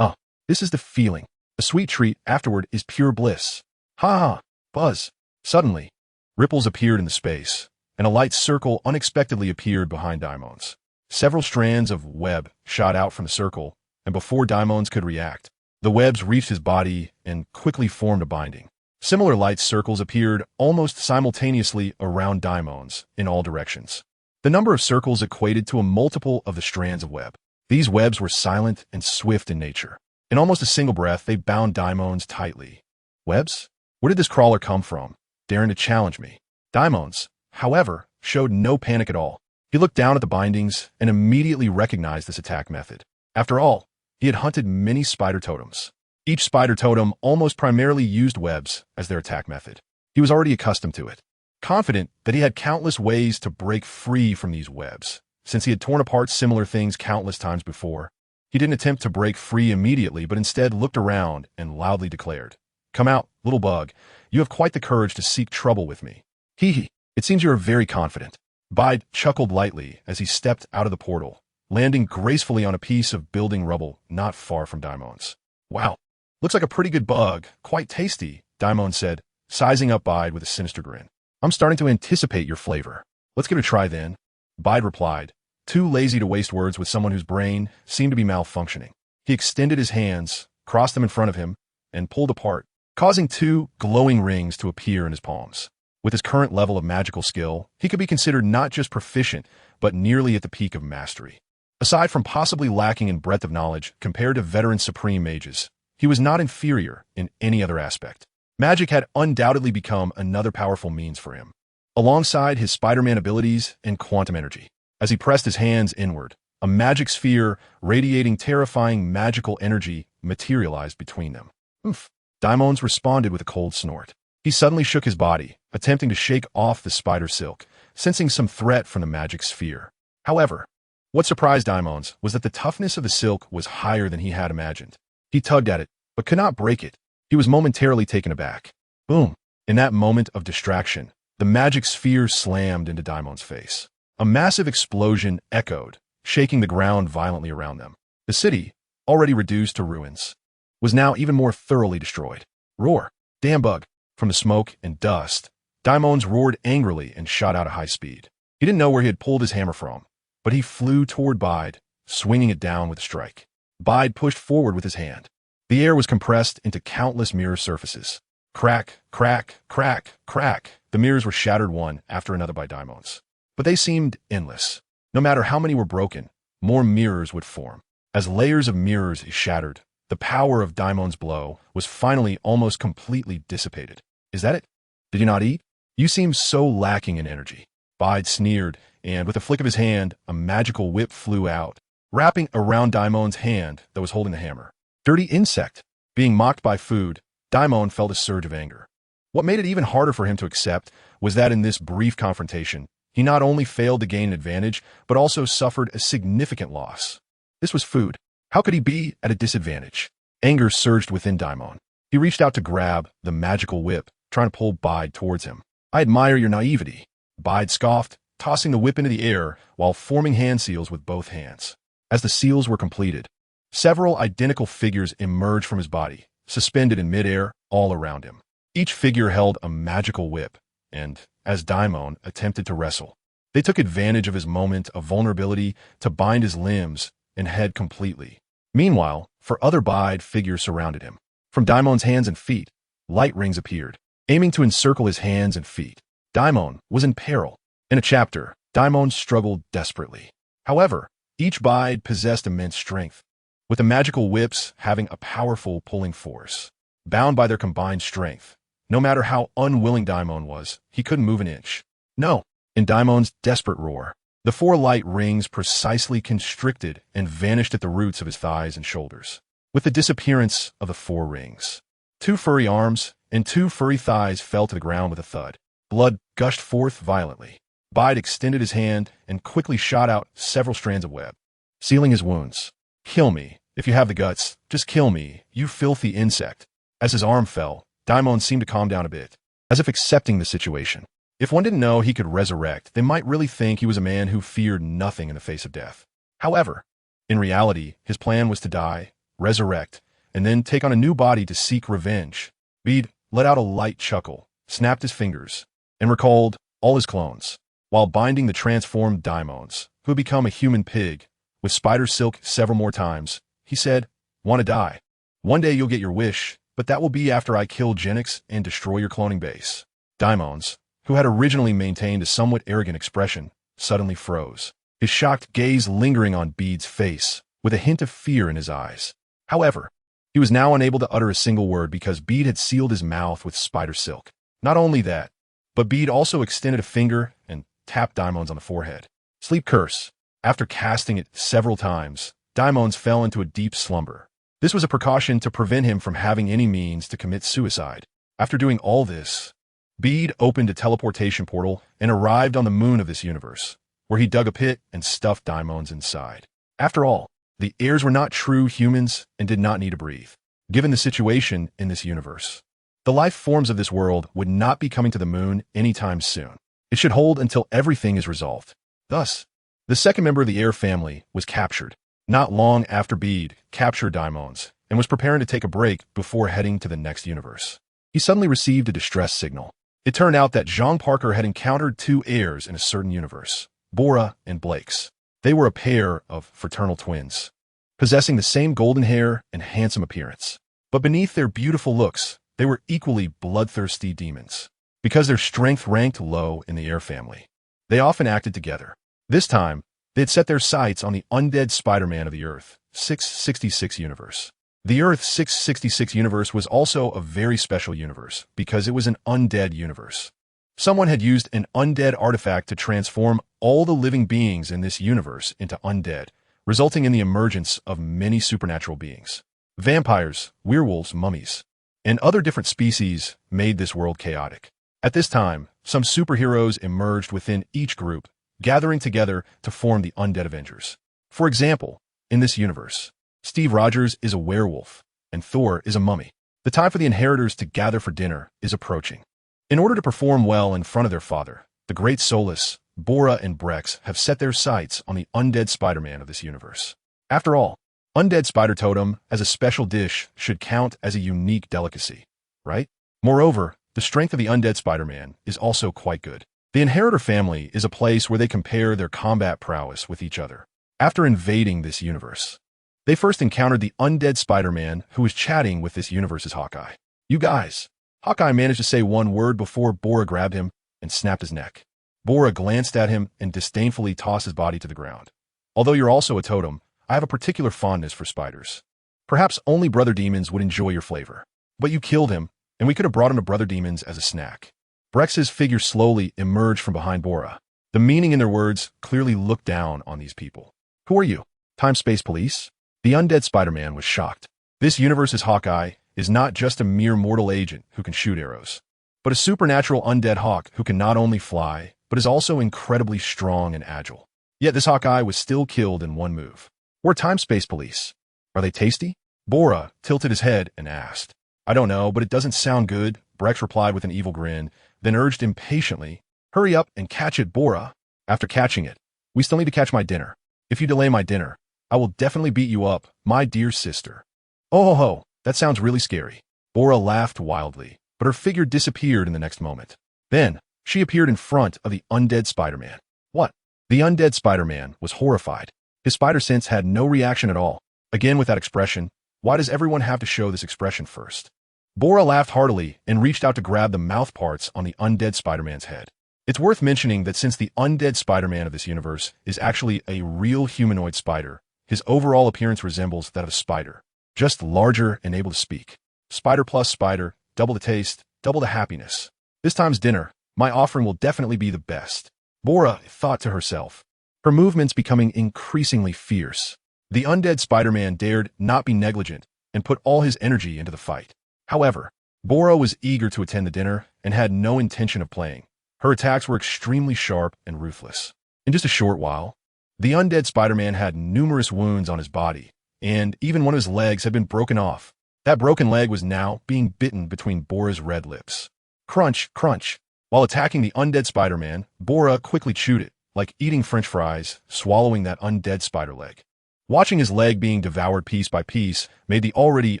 Speaker 1: This is the feeling. A sweet treat afterward is pure bliss. Ha ha! Buzz! Suddenly, ripples appeared in the space, and a light circle unexpectedly appeared behind Daimon's. Several strands of web shot out from the circle, and before Daimon's could react, the webs reached his body and quickly formed a binding. Similar light circles appeared almost simultaneously around Daimon's in all directions. The number of circles equated to a multiple of the strands of web. These webs were silent and swift in nature. In almost a single breath, they bound Daimon's tightly. Webs? Where did this crawler come from, daring to challenge me? Daimon's, however, showed no panic at all. He looked down at the bindings and immediately recognized this attack method. After all, he had hunted many spider totems. Each spider totem almost primarily used webs as their attack method. He was already accustomed to it, confident that he had countless ways to break free from these webs. Since he had torn apart similar things countless times before, he didn't attempt to break free immediately, but instead looked around and loudly declared, "Come out, little bug. You have quite the courage to seek trouble with me." Hee hee. It seems you are very confident. Bide chuckled lightly as he stepped out of the portal, landing gracefully on a piece of building rubble not far from Daimon's. Wow, looks like a pretty good bug. Quite tasty, Daimon said, sizing up Bide with a sinister grin. I'm starting to anticipate your flavor. Let's give it a try then. Bide replied, too lazy to waste words with someone whose brain seemed to be malfunctioning. He extended his hands, crossed them in front of him, and pulled apart, causing two glowing rings to appear in his palms. With his current level of magical skill, he could be considered not just proficient, but nearly at the peak of mastery. Aside from possibly lacking in breadth of knowledge compared to veteran supreme mages, he was not inferior in any other aspect. Magic had undoubtedly become another powerful means for him, alongside his Spider-Man abilities and quantum energy. As he pressed his hands inward, a magic sphere radiating terrifying magical energy materialized between them. Oof. Daimons responded with a cold snort. He suddenly shook his body, attempting to shake off the spider silk, sensing some threat from the magic sphere. However, what surprised Daimons was that the toughness of the silk was higher than he had imagined. He tugged at it, but could not break it. He was momentarily taken aback. Boom! In that moment of distraction, the magic sphere slammed into Daimon's face. A massive explosion echoed, shaking the ground violently around them. The city, already reduced to ruins, was now even more thoroughly destroyed. Roar! Damn bug! From the smoke and dust, Daimons roared angrily and shot out at high speed. He didn't know where he had pulled his hammer from, but he flew toward Bide, swinging it down with a strike. Bide pushed forward with his hand. The air was compressed into countless mirror surfaces. Crack, crack, crack, crack. The mirrors were shattered one after another by Daimons. But they seemed endless. No matter how many were broken, more mirrors would form. As layers of mirrors shattered, the power of Daimon's blow was finally almost completely dissipated. Is that it? Did you not eat? You seem so lacking in energy. Bide sneered, and with a flick of his hand, a magical whip flew out, wrapping around Daimon's hand that was holding the hammer. Dirty insect! Being mocked by food, Daimon felt a surge of anger. What made it even harder for him to accept was that in this brief confrontation, he not only failed to gain an advantage, but also suffered a significant loss. This was food. How could he be at a disadvantage? Anger surged within Daimon. He reached out to grab the magical whip, trying to pull Bide towards him. I admire your naivety. Bide scoffed, tossing the whip into the air while forming hand seals with both hands. As the seals were completed, several identical figures emerged from his body, suspended in midair all around him. Each figure held a magical whip, and, as Daimon attempted to wrestle, they took advantage of his moment of vulnerability to bind his limbs and head completely. Meanwhile, for other Bide figures surrounded him. From Daimon's hands and feet, light rings appeared, aiming to encircle his hands and feet. Daimon was in peril. In a chapter, Daimon struggled desperately. However, each Bide possessed immense strength, with the magical whips having a powerful pulling force. Bound by their combined strength, no matter how unwilling Daimon was, he couldn't move an inch. No! In Daimon's desperate roar, The 4 light rings precisely constricted and vanished at the roots of his thighs and shoulders. With the disappearance of the 4 rings, 2 furry arms and 2 furry thighs fell to the ground with a thud. Blood gushed forth violently. Bide extended his hand and quickly shot out several strands of web, sealing his wounds. "Kill me. If you have the guts, just kill me, you filthy insect." As his arm fell, Daimon seemed to calm down a bit, as if accepting the situation. If one didn't know he could resurrect, they might really think he was a man who feared nothing in the face of death. However, in reality, his plan was to die, resurrect, and then take on a new body to seek revenge. Bede let out a light chuckle, snapped his fingers, and recalled all his clones, while binding the transformed daimons, who had become a human pig, with spider silk several more times. He said, "Want to die? One day you'll get your wish, but that will be after I kill Genix and destroy your cloning base." Daimons, who had originally maintained a somewhat arrogant expression, suddenly froze, his shocked gaze lingering on Bede's face, with a hint of fear in his eyes. However, he was now unable to utter a single word because Bede had sealed his mouth with spider silk. Not only that, but Bede also extended a finger and tapped Daimons on the forehead. "Sleep curse." After casting it several times, Daimons fell into a deep slumber. This was a precaution to prevent him from having any means to commit suicide. After doing all this, Bede opened a teleportation portal and arrived on the moon of this universe, where he dug a pit and stuffed Daimons inside. After all, the heirs were not true humans and did not need to breathe. Given the situation in this universe, the life forms of this world would not be coming to the moon anytime soon. It should hold until everything is resolved. Thus, the second member of the heir family was captured, not long after Bede captured Daimons and was preparing to take a break before heading to the next universe. He suddenly received a distress signal. It turned out that Jean Parker had encountered 2 heirs in a certain universe, Bora and Blake's. They were a pair of fraternal twins, possessing the same golden hair and handsome appearance. But beneath their beautiful looks, they were equally bloodthirsty demons. Because their strength ranked low in the heir family, they often acted together. This time, they had set their sights on the undead Spider-Man of the Earth 666 universe. The Earth 666 universe was also a very special universe because it was an undead universe. Someone had used an undead artifact to transform all the living beings in this universe into undead, resulting in the emergence of many supernatural beings. Vampires, werewolves, mummies, and other different species made this world chaotic. At this time, some superheroes emerged within each group, gathering together to form the Undead Avengers. For example, in this universe, Steve Rogers is a werewolf, and Thor is a mummy. The time for the inheritors to gather for dinner is approaching. In order to perform well in front of their father, the Great Solus, Bora, and Brex have set their sights on the undead Spider-Man of this universe. After all, undead spider totem as a special dish should count as a unique delicacy, right? Moreover, the strength of the undead Spider-Man is also quite good. The Inheritor family is a place where they compare their combat prowess with each other. After invading this universe, they first encountered the undead Spider-Man who was chatting with this universe's Hawkeye. "You guys." Hawkeye managed to say one word before Bora grabbed him and snapped his neck. Bora glanced at him and disdainfully tossed his body to the ground. "Although you're also a totem, I have a particular fondness for spiders. Perhaps only brother demons would enjoy your flavor. But you killed him, and we could have brought him to brother demons as a snack." Brex's figure slowly emerged from behind Bora. The meaning in their words clearly looked down on these people. "Who are you? Time-Space Police?" The undead Spider-Man was shocked. This universe's Hawkeye is not just a mere mortal agent who can shoot arrows, but a supernatural undead hawk who can not only fly, but is also incredibly strong and agile. Yet this Hawkeye was still killed in one move. "We're Time-Space Police. Are they tasty?" Bora tilted his head and asked. "I don't know, but it doesn't sound good," Brex replied with an evil grin, then urged impatiently, "Hurry up and catch it, Bora." "After catching it, we still need to catch my dinner. If you delay my dinner, I will definitely beat you up, my dear sister." "Oh ho ho, that sounds really scary." Bora laughed wildly, but her figure disappeared in the next moment. Then, she appeared in front of the undead Spider-Man. "What?" The undead Spider-Man was horrified. His spider sense had no reaction at all. Again with that expression, why does everyone have to show this expression first? Bora laughed heartily and reached out to grab the mouth parts on the undead Spider-Man's head. It's worth mentioning that since the undead Spider-Man of this universe is actually a real humanoid spider, his overall appearance resembles that of a spider, just larger and able to speak. Spider plus spider, double the taste, double the happiness. This time's dinner, my offering will definitely be the best. Bora thought to herself. her movements becoming increasingly fierce. The undead Spider-Man dared not be negligent and put all his energy into the fight. However, Bora was eager to attend the dinner and had no intention of playing. Her attacks were extremely sharp and ruthless. In just a short while, the undead Spider-Man had numerous wounds on his body, and even one of his legs had been broken off. That broken leg was now being bitten between Bora's red lips. Crunch, crunch. While attacking the undead Spider-Man, Bora quickly chewed it, like eating French fries, swallowing that undead spider leg. Watching his leg being devoured piece by piece made the already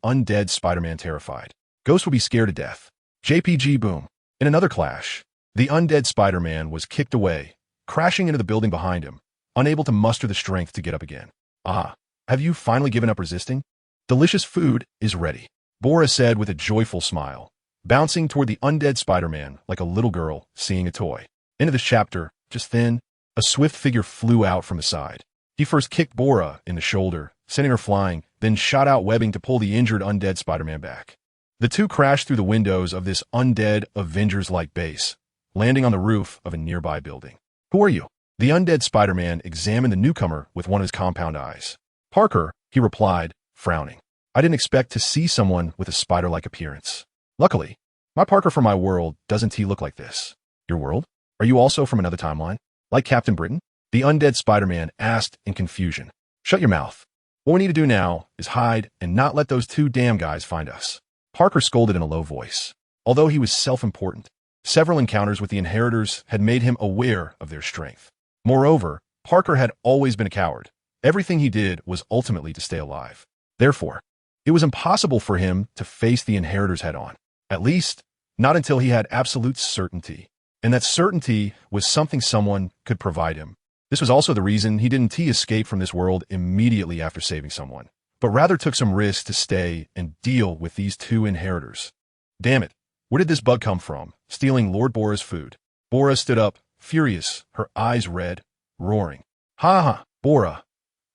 Speaker 1: undead Spider-Man terrified. Ghost would be scared to death. JPG boom. In another clash, the undead Spider-Man was kicked away, crashing into the building behind him, unable to muster the strength to get up again. Ah, have you finally given up resisting? Delicious food is ready, Bora said with a joyful smile, bouncing toward the undead Spider-Man like a little girl seeing a toy. Into this chapter, just then, a swift figure flew out from the side. He first kicked Bora in the shoulder, sending her flying, then shot out webbing to pull the injured undead Spider-Man back. The two crashed through the windows of this undead Avengers-like base, landing on the roof of a nearby building. Who are you? The undead Spider-Man examined the newcomer with one of his compound eyes. Parker, he replied, frowning. I didn't expect to see someone with a spider-like appearance. Luckily, my Parker from my world doesn't he look like this. Your world? Are you also from another timeline? Like Captain Britain? The undead Spider-Man asked in confusion. Shut your mouth. What we need to do now is hide and not let those two damn guys find us. Parker scolded in a low voice. Although he was self-important, several encounters with the inheritors had made him aware of their strength. Moreover, Parker had always been a coward. Everything he did was ultimately to stay alive. Therefore, it was impossible for him to face the inheritors head-on. At least, not until he had absolute certainty. And that certainty was something someone could provide him. This was also the reason he didn't escape from this world immediately after saving someone, but rather took some risks to stay and deal with these two inheritors. Damn it, where did this bug come from, stealing Lord Bora's food? Bora stood up, furious, her eyes red, roaring. Ha ha, Bora.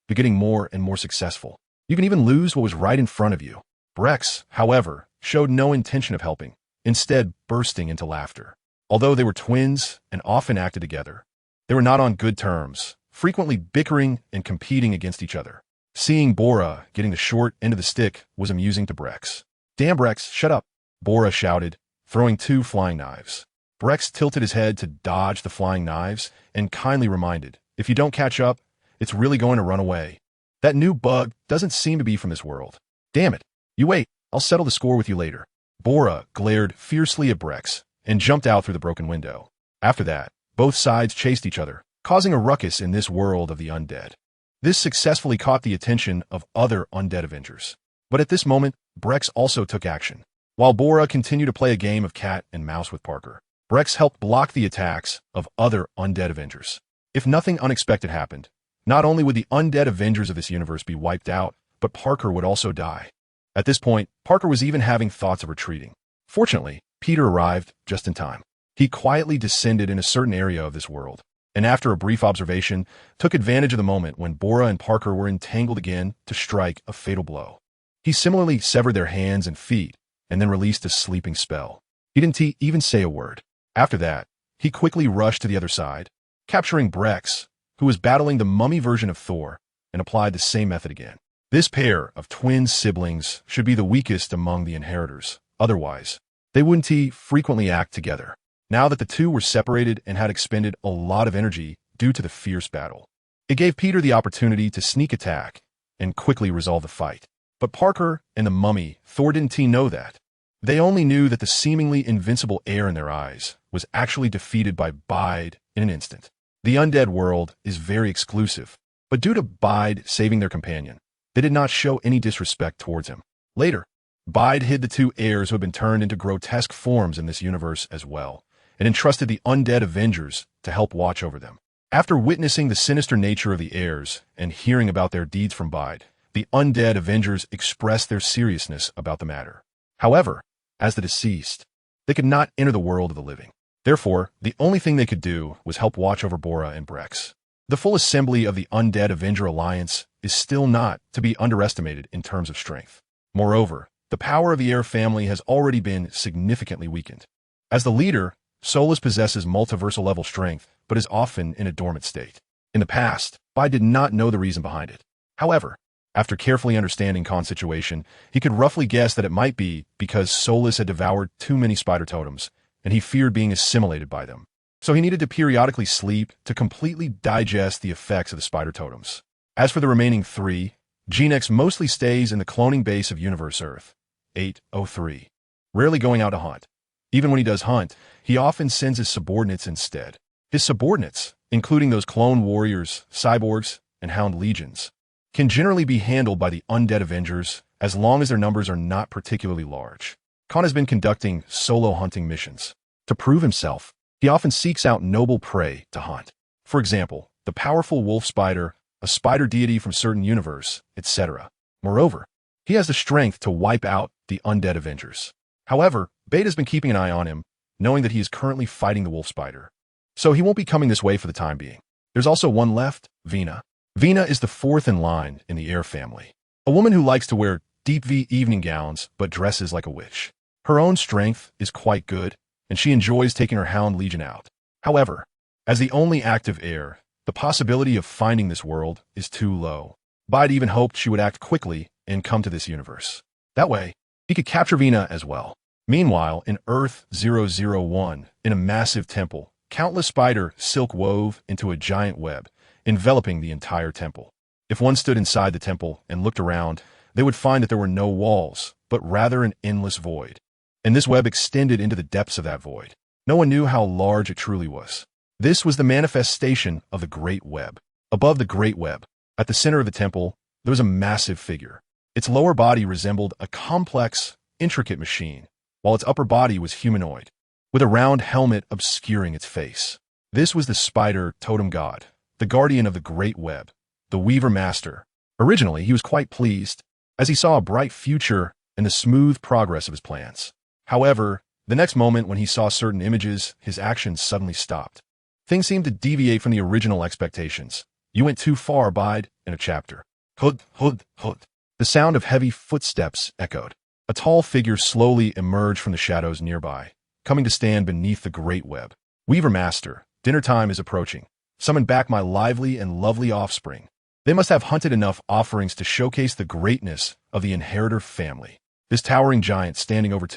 Speaker 1: You're getting more and more successful. You can even lose what was right in front of you. Brex, however, showed no intention of helping, instead bursting into laughter. Although they were twins and often acted together, they were not on good terms, frequently bickering and competing against each other. Seeing Bora getting the short end of the stick was amusing to Brex. Damn, Brex, shut up, Bora shouted, throwing two flying knives. Brex tilted his head to dodge the flying knives and kindly reminded, if you don't catch up, it's really going to run away. That new bug doesn't seem to be from this world. Damn it. You wait, I'll settle the score with you later. Bora glared fiercely at Brex and jumped out through the broken window. After that, both sides chased each other, causing a ruckus in this world of the undead. This successfully caught the attention of other undead Avengers. But at this moment, Brex also took action. While Bora continued to play a game of cat and mouse with Parker, Brex helped block the attacks of other undead Avengers. If nothing unexpected happened, not only would the undead Avengers of this universe be wiped out, but Parker would also die. At this point, Parker was even having thoughts of retreating. Fortunately, Peter arrived just in time. He quietly descended in a certain area of this world, and after a brief observation, took advantage of the moment when Bora and Parker were entangled again to strike a fatal blow. He similarly severed their hands and feet, and then released a sleeping spell. He didn't even say a word. After that, he quickly rushed to the other side, capturing Brex, who was battling the mummy version of Thor, and applied the same method again. This pair of twin siblings should be the weakest among the inheritors. Otherwise, they wouldn't frequently act together. Now that the two were separated and had expended a lot of energy due to the fierce battle, it gave Peter the opportunity to sneak attack and quickly resolve the fight. But Parker and the mummy, Thor didn't know that. They only knew that the seemingly invincible air in their eyes was actually defeated by Bide in an instant. The undead world is very exclusive, but due to Bide saving their companion, they did not show any disrespect towards him. Later, Bide hid the two heirs who had been turned into grotesque forms in this universe as well, and entrusted the undead Avengers to help watch over them. After witnessing the sinister nature of the heirs and hearing about their deeds from Bide, the undead Avengers expressed their seriousness about the matter. However, as the deceased, they could not enter the world of the living. Therefore, the only thing they could do was help watch over Bora and Brex. The full assembly of the Undead Avenger Alliance is still not to be underestimated in terms of strength. Moreover, the power of the Air family has already been significantly weakened. As the leader, Solus possesses multiversal level strength, but is often in a dormant state. In the past, Bai did not know the reason behind it. However, after carefully understanding Khan's situation, he could roughly guess that it might be because Solus had devoured too many spider totems, and he feared being assimilated by them. So he needed to periodically sleep to completely digest the effects of the spider totems. As for the remaining three, Genex mostly stays in the cloning base of Universe Earth, 803, rarely going out to hunt. Even when he does hunt, he often sends his subordinates instead. His subordinates, including those clone warriors, cyborgs, and hound legions, can generally be handled by the undead Avengers as long as their numbers are not particularly large. Khan has been conducting solo hunting missions. To prove himself, he often seeks out noble prey to hunt. For example, the powerful wolf spider, a spider deity from certain universe, etc. Moreover, he has the strength to wipe out the undead Avengers. However, Beta has been keeping an eye on him, knowing that he is currently fighting the wolf spider. So he won't be coming this way for the time being. There's also one left, Vina. Vina is the fourth in line in the Air family. A woman who likes to wear deep V evening gowns but dresses like a witch. Her own strength is quite good, and she enjoys taking her Hound Legion out. However, as the only active heir, the possibility of finding this world is too low. Bide even hoped she would act quickly and come to this universe. That way, he could capture Vina as well. Meanwhile, in Earth 001, in a massive temple, countless spider silk wove into a giant web, enveloping the entire temple. If one stood inside the temple and looked around, they would find that there were no walls, but rather an endless void. And this web extended into the depths of that void. No one knew how large it truly was. This was the manifestation of the Great Web. Above the Great Web, at the center of the temple, there was a massive figure. Its lower body resembled a complex, intricate machine, while its upper body was humanoid, with a round helmet obscuring its face. This was the spider totem god, the guardian of the Great Web, the Weaver Master. Originally, he was quite pleased, as he saw a bright future and the smooth progress of his plans. However, the next moment when he saw certain images, his actions suddenly stopped. Things seemed to deviate from the original expectations. You went too far, Bide, in a chapter. Hud, hud, hud. The sound of heavy footsteps echoed. A tall figure slowly emerged from the shadows nearby, coming to stand beneath the Great Web. Weaver Master, dinner time is approaching. Summon back my lively and lovely offspring. They must have hunted enough offerings to showcase the greatness of the Inheritor family. This towering giant, standing over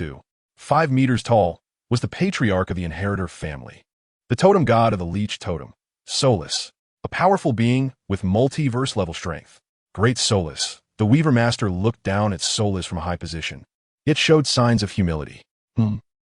Speaker 1: 5 meters tall, was the patriarch of the Inheritor family, the totem god of the Leech Totem, Solus, a powerful being with multiverse-level strength. Great Solus. The Weaver Master looked down at Solus from a high position, yet showed signs of humility.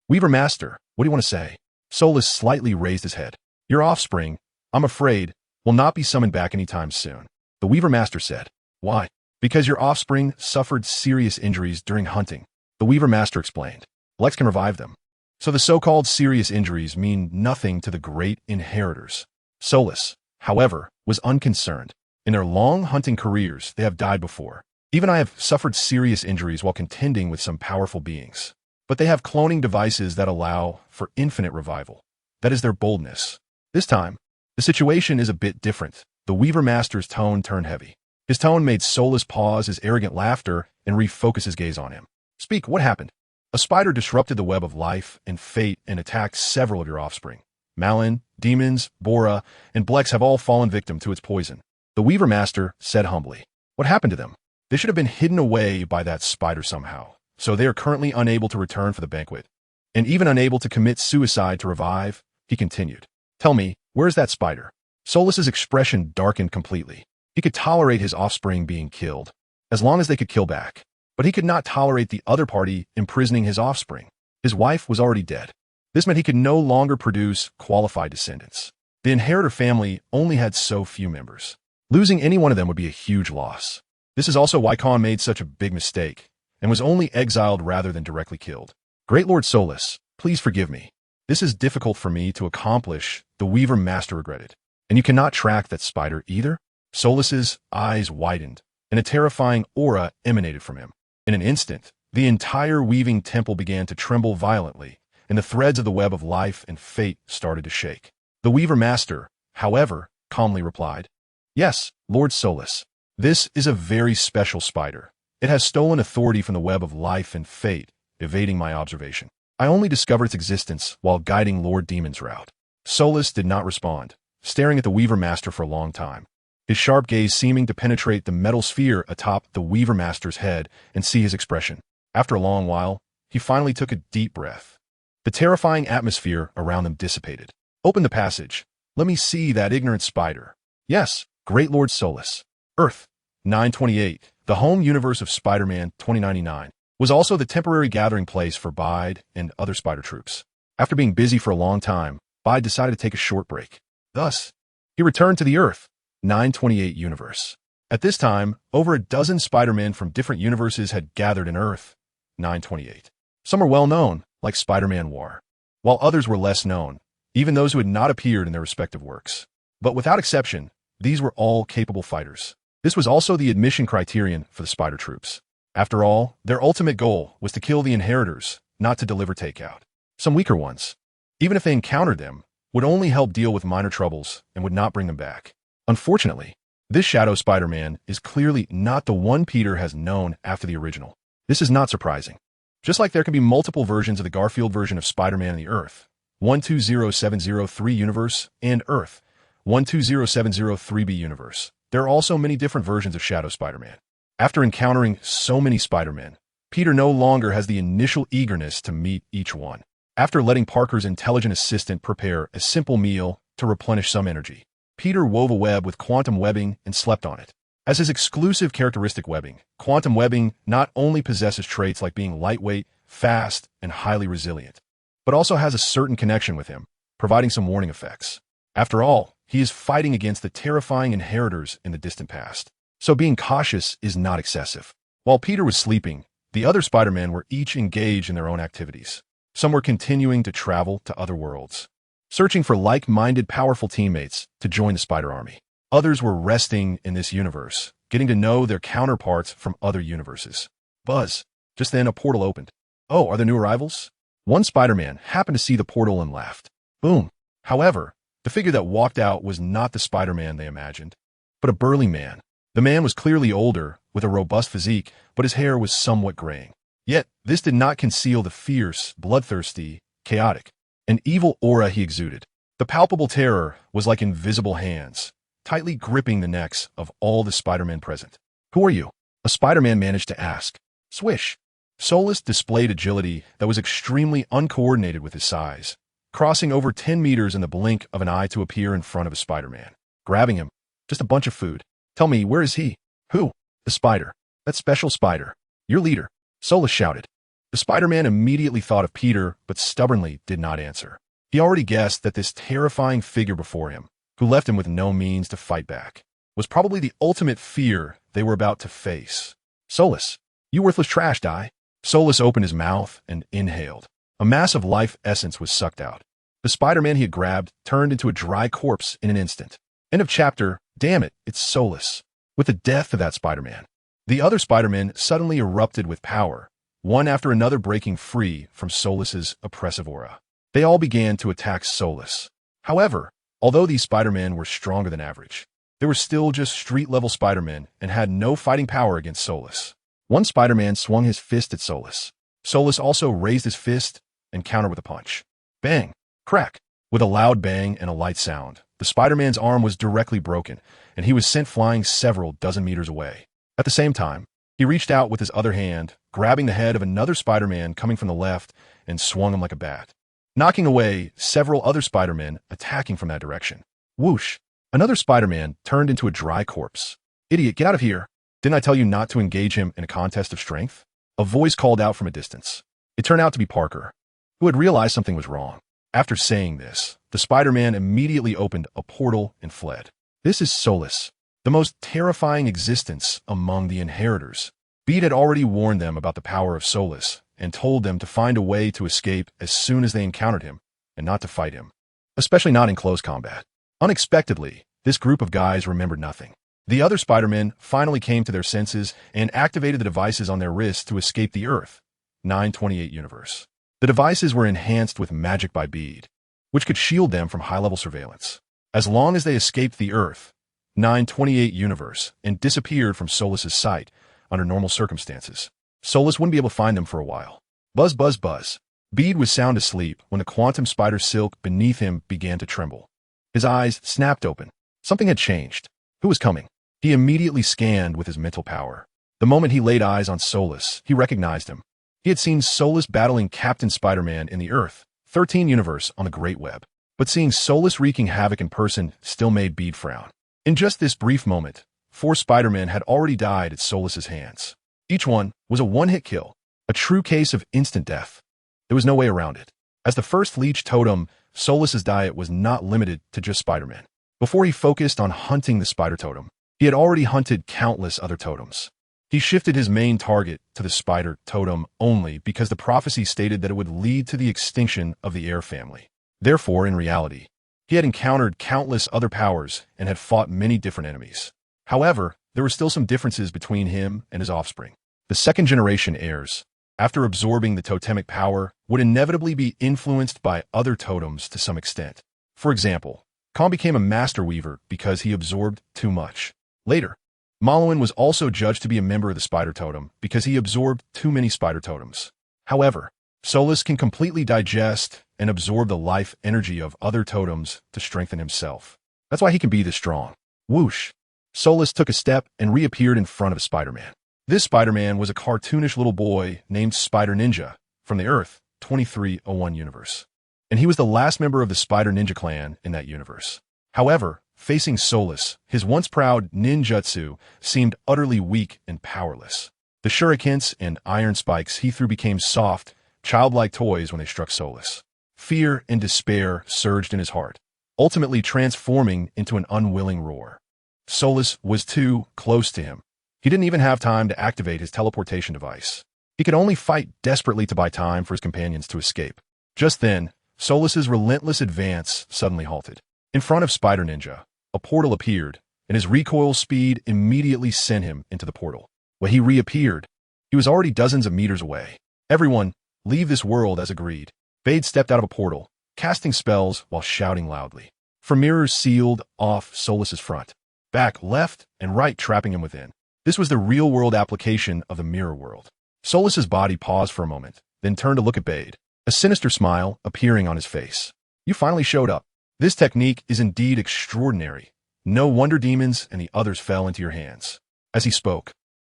Speaker 1: Weaver Master, what do you want to say? Solus slightly raised his head. Your offspring, I'm afraid, will not be summoned back anytime soon. The Weaver Master said. Why? Because your offspring suffered serious injuries during hunting. The Weaver Master explained. Lex can revive them. So the so-called serious injuries mean nothing to the great inheritors. Solus, however, was unconcerned. In their long hunting careers, they have died before. Even I have suffered serious injuries while contending with some powerful beings. But they have cloning devices that allow for infinite revival. That is their boldness. This time, the situation is a bit different. The Weaver Master's tone turned heavy. His tone made Solus pause his arrogant laughter and refocus his gaze on him. Speak, what happened? A spider disrupted the web of life and fate and attacked several of your offspring. Malin, Demons, Bora, and Blex have all fallen victim to its poison. The Weaver Master said humbly. What happened to them? They should have been hidden away by that spider somehow, so they are currently unable to return for the banquet. And even unable to commit suicide to revive, he continued. Tell me, where is that spider? Solus's expression darkened completely. He could tolerate his offspring being killed, as long as they could kill back. But he could not tolerate the other party imprisoning his offspring. His wife was already dead. This meant he could no longer produce qualified descendants. The Inheritor family only had so few members. Losing any one of them would be a huge loss. This is also why Khan made such a big mistake, and was only exiled rather than directly killed. Great Lord Solus, please forgive me. This is difficult for me to accomplish, the Weaver Master regretted. And you cannot track that spider either? Solus's eyes widened, and a terrifying aura emanated from him. In an instant, the entire weaving temple began to tremble violently, and the threads of the web of life and fate started to shake. The Weaver Master, however, calmly replied, Yes, Lord Solus. This is a very special spider. It has stolen authority from the web of life and fate, evading my observation. I only discovered its existence while guiding Lord Demon's route. Solus did not respond, staring at the Weaver Master for a long time, his sharp gaze seeming to penetrate the metal sphere atop the Weaver Master's head and see his expression. After a long while, he finally took a deep breath. The terrifying atmosphere around them dissipated. Open the passage. Let me see that ignorant spider. Yes, Great Lord Solus. Earth, 928, the home universe of Spider-Man 2099, was also the temporary gathering place for Bide and other spider troops. After being busy for a long time, Bide decided to take a short break. Thus, he returned to the Earth, 928 universe. At this time, over a dozen Spider-Men from different universes had gathered in Earth, 928. Some were well known, like Spider-Man War, while others were less known, even those who had not appeared in their respective works. But without exception, these were all capable fighters. This was also the admission criterion for the spider troops. After all, their ultimate goal was to kill the inheritors, not to deliver takeout. Some weaker ones, even if they encountered them, would only help deal with minor troubles and would not bring them back. Unfortunately, this Shadow Spider-Man is clearly not the one Peter has known after the original. This is not surprising. Just like there can be multiple versions of the Garfield version of Spider-Man in the Earth, 120703 universe, and Earth, 120703B universe, there are also many different versions of Shadow Spider-Man. After encountering so many Spider-Men, Peter no longer has the initial eagerness to meet each one. After letting Parker's intelligent assistant prepare a simple meal to replenish some energy, Peter wove a web with quantum webbing and slept on it. As his exclusive characteristic webbing, quantum webbing not only possesses traits like being lightweight, fast, and highly resilient, but also has a certain connection with him, providing some warning effects. After all, he is fighting against the terrifying inheritors in the distant past, so being cautious is not excessive. While Peter was sleeping, the other Spider-Men were each engaged in their own activities. Some were continuing to travel to other worlds, searching for like-minded powerful teammates to join the Spider Army. Others were resting in this universe, getting to know their counterparts from other universes. Buzz. Just then a portal opened. Oh, are there new arrivals? One Spider-Man happened to see the portal and laughed. Boom. However, the figure that walked out was not the Spider-Man they imagined, but a burly man. The man was clearly older, with a robust physique, but his hair was somewhat graying. Yet, this did not conceal the fierce, bloodthirsty, chaotic, and evil aura he exuded. The palpable terror was like invisible hands, tightly gripping the necks of all the Spider-Men present. Who are you? A Spider-Man managed to ask. Swish. Solus displayed agility that was extremely uncoordinated with his size, crossing over 10 meters in the blink of an eye to appear in front of a Spider-Man. Grabbing him. Just a bunch of food. Tell me, where is he? Who? The spider. That special spider. Your leader. Solus shouted. The Spider-Man immediately thought of Peter, but stubbornly did not answer. He already guessed that this terrifying figure before him, who left him with no means to fight back, was probably the ultimate fear they were about to face. Solus. You worthless trash, Die. Solus opened his mouth and inhaled. A mass of life essence was sucked out. The Spider-Man he had grabbed turned into a dry corpse in an instant. End of chapter. Damn it, it's Solus. With the death of that Spider-Man, the other Spider-Men suddenly erupted with power, one after another breaking free from Solus's oppressive aura. They all began to attack Solus. However, although these Spider-Men were stronger than average, they were still just street-level Spider-Men and had no fighting power against Solus. One Spider-Man swung his fist at Solus. Solus also raised his fist and countered with a punch. Bang! Crack! With a loud bang and a light sound, the Spider-Man's arm was directly broken, and he was sent flying several dozen meters away. At the same time, he reached out with his other hand, grabbing the head of another Spider-Man coming from the left, and swung him like a bat, knocking away several other Spider-Men attacking from that direction. Whoosh! Another Spider-Man turned into a dry corpse. Idiot, get out of here! Didn't I tell you not to engage him in a contest of strength? A voice called out from a distance. It turned out to be Parker, who had realized something was wrong. After saying this, the Spider-Man immediately opened a portal and fled. This is Solus, the most terrifying existence among the inheritors. Bede had already warned them about the power of Solus and told them to find a way to escape as soon as they encountered him and not to fight him, especially not in close combat. Unexpectedly, this group of guys remembered nothing. The other Spider-Men finally came to their senses and activated the devices on their wrists to escape the Earth, 928 universe. The devices were enhanced with magic by Bede, which could shield them from high-level surveillance. As long as they escaped the Earth, 928 universe, and disappeared from Solus's sight under normal circumstances, Solus wouldn't be able to find them for a while. Buzz, buzz, buzz. Bede was sound asleep when the quantum spider silk beneath him began to tremble. His eyes snapped open. Something had changed. Who was coming? He immediately scanned with his mental power. The moment he laid eyes on Solus, he recognized him. He had seen Solus battling Captain Spider-Man in the Earth 13 universe on the Great Web. But seeing Solus wreaking havoc in person still made Bede frown. In just this brief moment, 4 Spider-Men had already died at Solus's hands. Each one was a one-hit kill, a true case of instant death. There was no way around it. As the first leech totem, Solus's diet was not limited to just Spider-Man. Before he focused on hunting the spider totem, he had already hunted countless other totems. He shifted his main target to the spider totem only because the prophecy stated that it would lead to the extinction of the air family. Therefore, in reality, he had encountered countless other powers and had fought many different enemies. However, there were still some differences between him and his offspring. The second-generation heirs, after absorbing the totemic power, would inevitably be influenced by other totems to some extent. For example, Khan became a master weaver because he absorbed too much. Later, Malwin was also judged to be a member of the spider totem because he absorbed too many spider totems. However, Solus can completely digest and absorb the life energy of other totems to strengthen himself. That's why he can be this strong. Whoosh! Solus took a step and reappeared in front of Spider-Man. This Spider-Man was a cartoonish little boy named Spider Ninja from the Earth 2301 universe. And he was the last member of the Spider Ninja clan in that universe. However, facing Solus, his once proud ninjutsu seemed utterly weak and powerless. The shurikens and iron spikes he threw became soft, childlike toys when they struck Solus. Fear and despair surged in his heart, ultimately transforming into an unwilling roar. Solus was too close to him. He didn't even have time to activate his teleportation device. He could only fight desperately to buy time for his companions to escape. Just then, Solus's relentless advance suddenly halted. In front of Spider Ninja, a portal appeared, and his recoil speed immediately sent him into the portal. When he reappeared, he was already dozens of meters away. Everyone, leave this world as agreed. Bede stepped out of a portal, casting spells while shouting loudly. For mirrors sealed off Solus's front, back, left, and right, trapping him within. This was the real-world application of the mirror world. Solus's body paused for a moment, then turned to look at Bede, a sinister smile appearing on his face. You finally showed up. This technique is indeed extraordinary. No wonder demons and the others fell into your hands. As he spoke,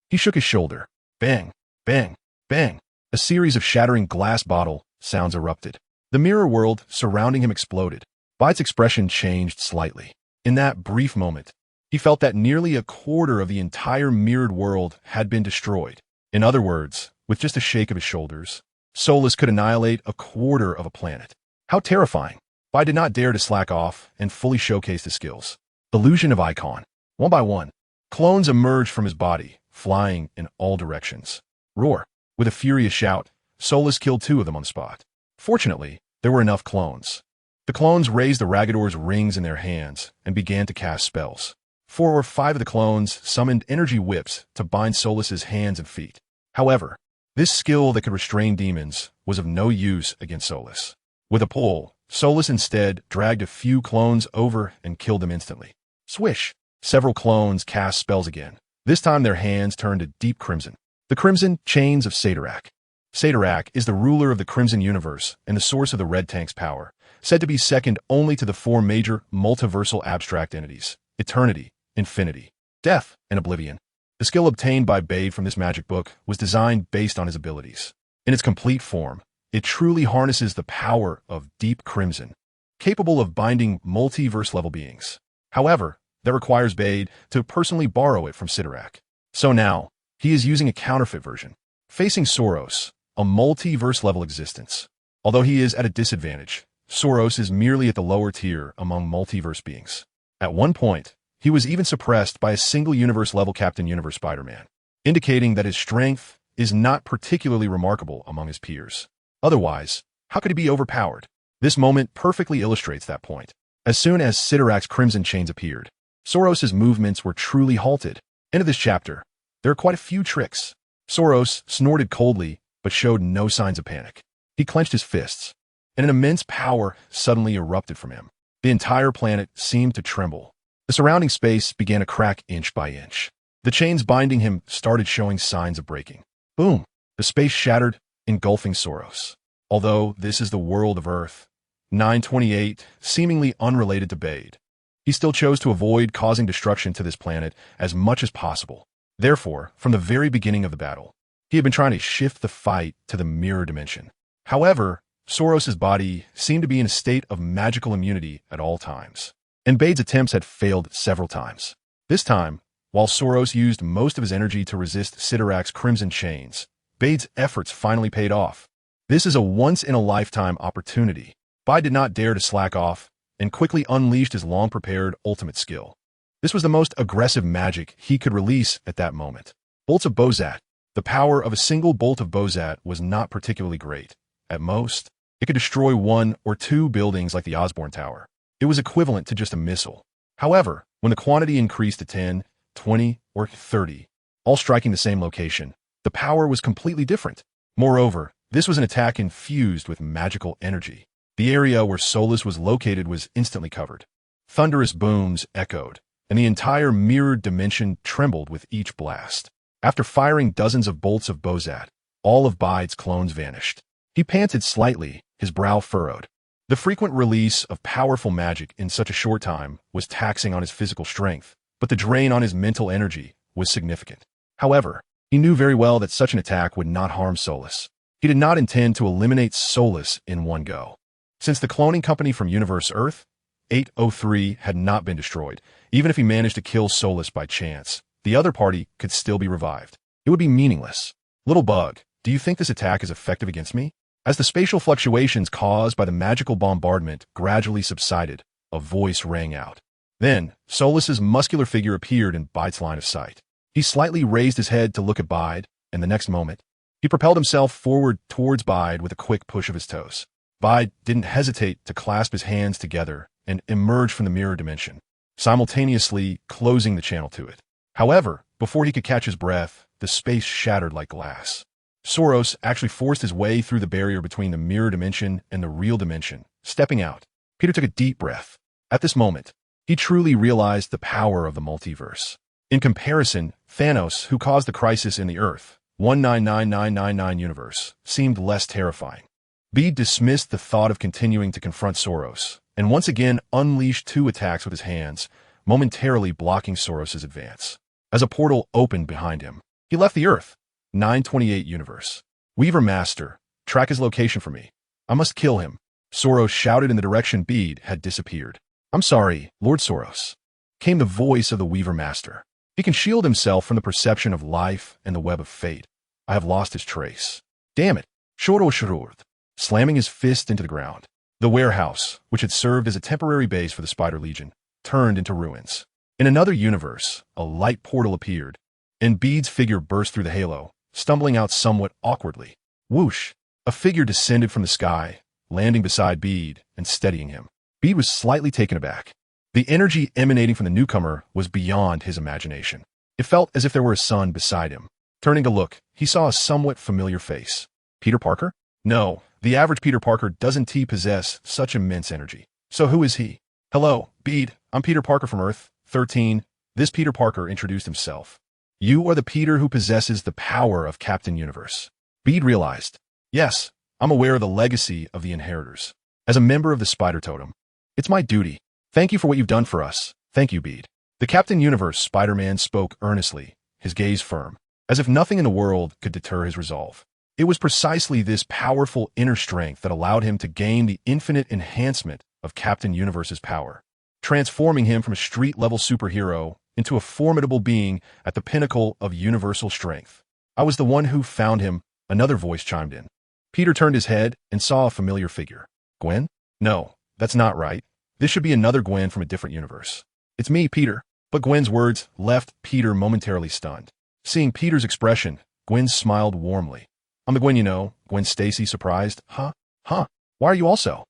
Speaker 1: he shook his shoulder. Bang, bang, bang. A series of shattering glass bottle sounds erupted. The mirror world surrounding him exploded. Bede's expression changed slightly. In that brief moment, he felt that nearly a quarter of the entire mirrored world had been destroyed. In other words, with just a shake of his shoulders, Solus could annihilate a quarter of a planet. How terrifying. Bede did not dare to slack off and fully showcase his skills. Illusion of Icon. One by one, clones emerged from his body, flying in all directions. Roar. With a furious shout, Solus killed 2 of them on the spot. Fortunately, there were enough clones. The clones raised the Ragador's rings in their hands and began to cast spells. 4 or 5 of the clones summoned energy whips to bind Solus's hands and feet. However, this skill that could restrain demons was of no use against Solus. With a pull, Solus instead dragged a few clones over and killed them instantly. Swish! Several clones cast spells again. This time their hands turned to deep crimson. The Crimson Chains of Satarak. Satarak is the ruler of the Crimson Universe and the source of the Red Tank's power, said to be second only to the 4 major multiversal abstract entities: Eternity, Infinity, Death, and Oblivion. The skill obtained by Bede from this magic book was designed based on his abilities. In its complete form, it truly harnesses the power of deep crimson, capable of binding multiverse-level beings. However, that requires Bede to personally borrow it from Sitarak. So now, he is using a counterfeit version, facing Soros, a multiverse-level existence. Although he is at a disadvantage, Soros is merely at the lower tier among multiverse beings. At one point, he was even suppressed by a single universe-level Captain Universe Spider-Man, indicating that his strength is not particularly remarkable among his peers. Otherwise, how could he be overpowered? This moment perfectly illustrates that point. As soon as Sitarak's crimson chains appeared, Soros' movements were truly halted. Into this chapter, there are quite a few tricks. Soros snorted coldly, but showed no signs of panic. He clenched his fists, and an immense power suddenly erupted from him. The entire planet seemed to tremble. The surrounding space began to crack inch by inch. The chains binding him started showing signs of breaking. Boom! The space shattered, engulfing Soros. Although this is the world of Earth, 928, seemingly unrelated to Bade. He still chose to avoid causing destruction to this planet as much as possible. Therefore, from the very beginning of the battle, he had been trying to shift the fight to the mirror dimension. However, Soros's body seemed to be in a state of magical immunity at all times, and Bade's attempts had failed several times. This time, while Soros used most of his energy to resist Sidorak's crimson chains, Bade's efforts finally paid off. This is a once-in-a-lifetime opportunity. Bade did not dare to slack off and quickly unleashed his long-prepared ultimate skill. This was the most aggressive magic he could release at that moment. Bolts of Bozat. The power of a single bolt of Bozat was not particularly great. At most, it could destroy 1 or 2 buildings like the Osborne Tower. It was equivalent to just a missile. However, when the quantity increased to 10, 20, or 30, all striking the same location, the power was completely different. Moreover, this was an attack infused with magical energy. The area where Solus was located was instantly covered. Thunderous booms echoed, and the entire mirrored dimension trembled with each blast. After firing dozens of bolts of Bozat, all of Bade's clones vanished. He panted slightly, his brow furrowed. The frequent release of powerful magic in such a short time was taxing on his physical strength, but the drain on his mental energy was significant. However, he knew very well that such an attack would not harm Solus. He did not intend to eliminate Solus in one go. Since the cloning company from Universe Earth, 803 had not been destroyed, even if he managed to kill Solus by chance, the other party could still be revived. It would be meaningless. Little bug, do you think this attack is effective against me? As the spatial fluctuations caused by the magical bombardment gradually subsided, a voice rang out. Then, Solus's muscular figure appeared in Bade's line of sight. He slightly raised his head to look at Bade, and the next moment, he propelled himself forward towards Bade with a quick push of his toes. Bade didn't hesitate to clasp his hands together and emerge from the mirror dimension, simultaneously closing the channel to it. However, before he could catch his breath, the space shattered like glass. Soros actually forced his way through the barrier between the mirror dimension and the real dimension, stepping out. Peter took a deep breath. At this moment, he truly realized the power of the multiverse. In comparison, Thanos, who caused the crisis in the Earth, 199999 universe, seemed less terrifying. Bede dismissed the thought of continuing to confront Soros, and once again unleashed 2 attacks with his hands, momentarily blocking Soros's advance. As a portal opened behind him, he left the Earth. 928 universe. Weaver Master, track his location for me. I must kill him. Soros shouted in the direction Bede had disappeared. I'm sorry, Lord Soros. Came the voice of the Weaver Master. He can shield himself from the perception of life and the web of fate. I have lost his trace. Damn it. Shorod. Slamming his fist into the ground. The warehouse, which had served as a temporary base for the Spider Legion, turned into ruins. In another universe, a light portal appeared, and Bede's figure burst through the halo, stumbling out somewhat awkwardly. Whoosh! A figure descended from the sky, landing beside Bede and steadying him. Bede was slightly taken aback. The energy emanating from the newcomer was beyond his imagination. It felt as if there were a sun beside him. Turning to look, he saw a somewhat familiar face. Peter Parker? No, the average Peter Parker doesn't possess such immense energy. So who is he? Hello, Bede. I'm Peter Parker from Earth 13. This Peter Parker introduced himself. You are the Peter who possesses the power of Captain Universe. Bede realized. Yes, I'm aware of the legacy of the Inheritors. As a member of the Spider Totem, it's my duty. Thank you for what you've done for us. Thank you, Bede. The Captain Universe Spider-Man spoke earnestly, his gaze firm, as if nothing in the world could deter his resolve. It was precisely this powerful inner strength that allowed him to gain the infinite enhancement of Captain Universe's power, transforming him from a street-level superhero into a formidable being at the pinnacle of universal strength. I was the one who found him, another voice chimed in. Peter turned his head and saw a familiar figure. Gwen? No, that's not right. This should be another Gwen from a different universe. It's me, Peter. But Gwen's words left Peter momentarily stunned. Seeing Peter's expression, Gwen smiled warmly. I'm the Gwen you know, Gwen Stacy, surprised. Huh? Why are you also?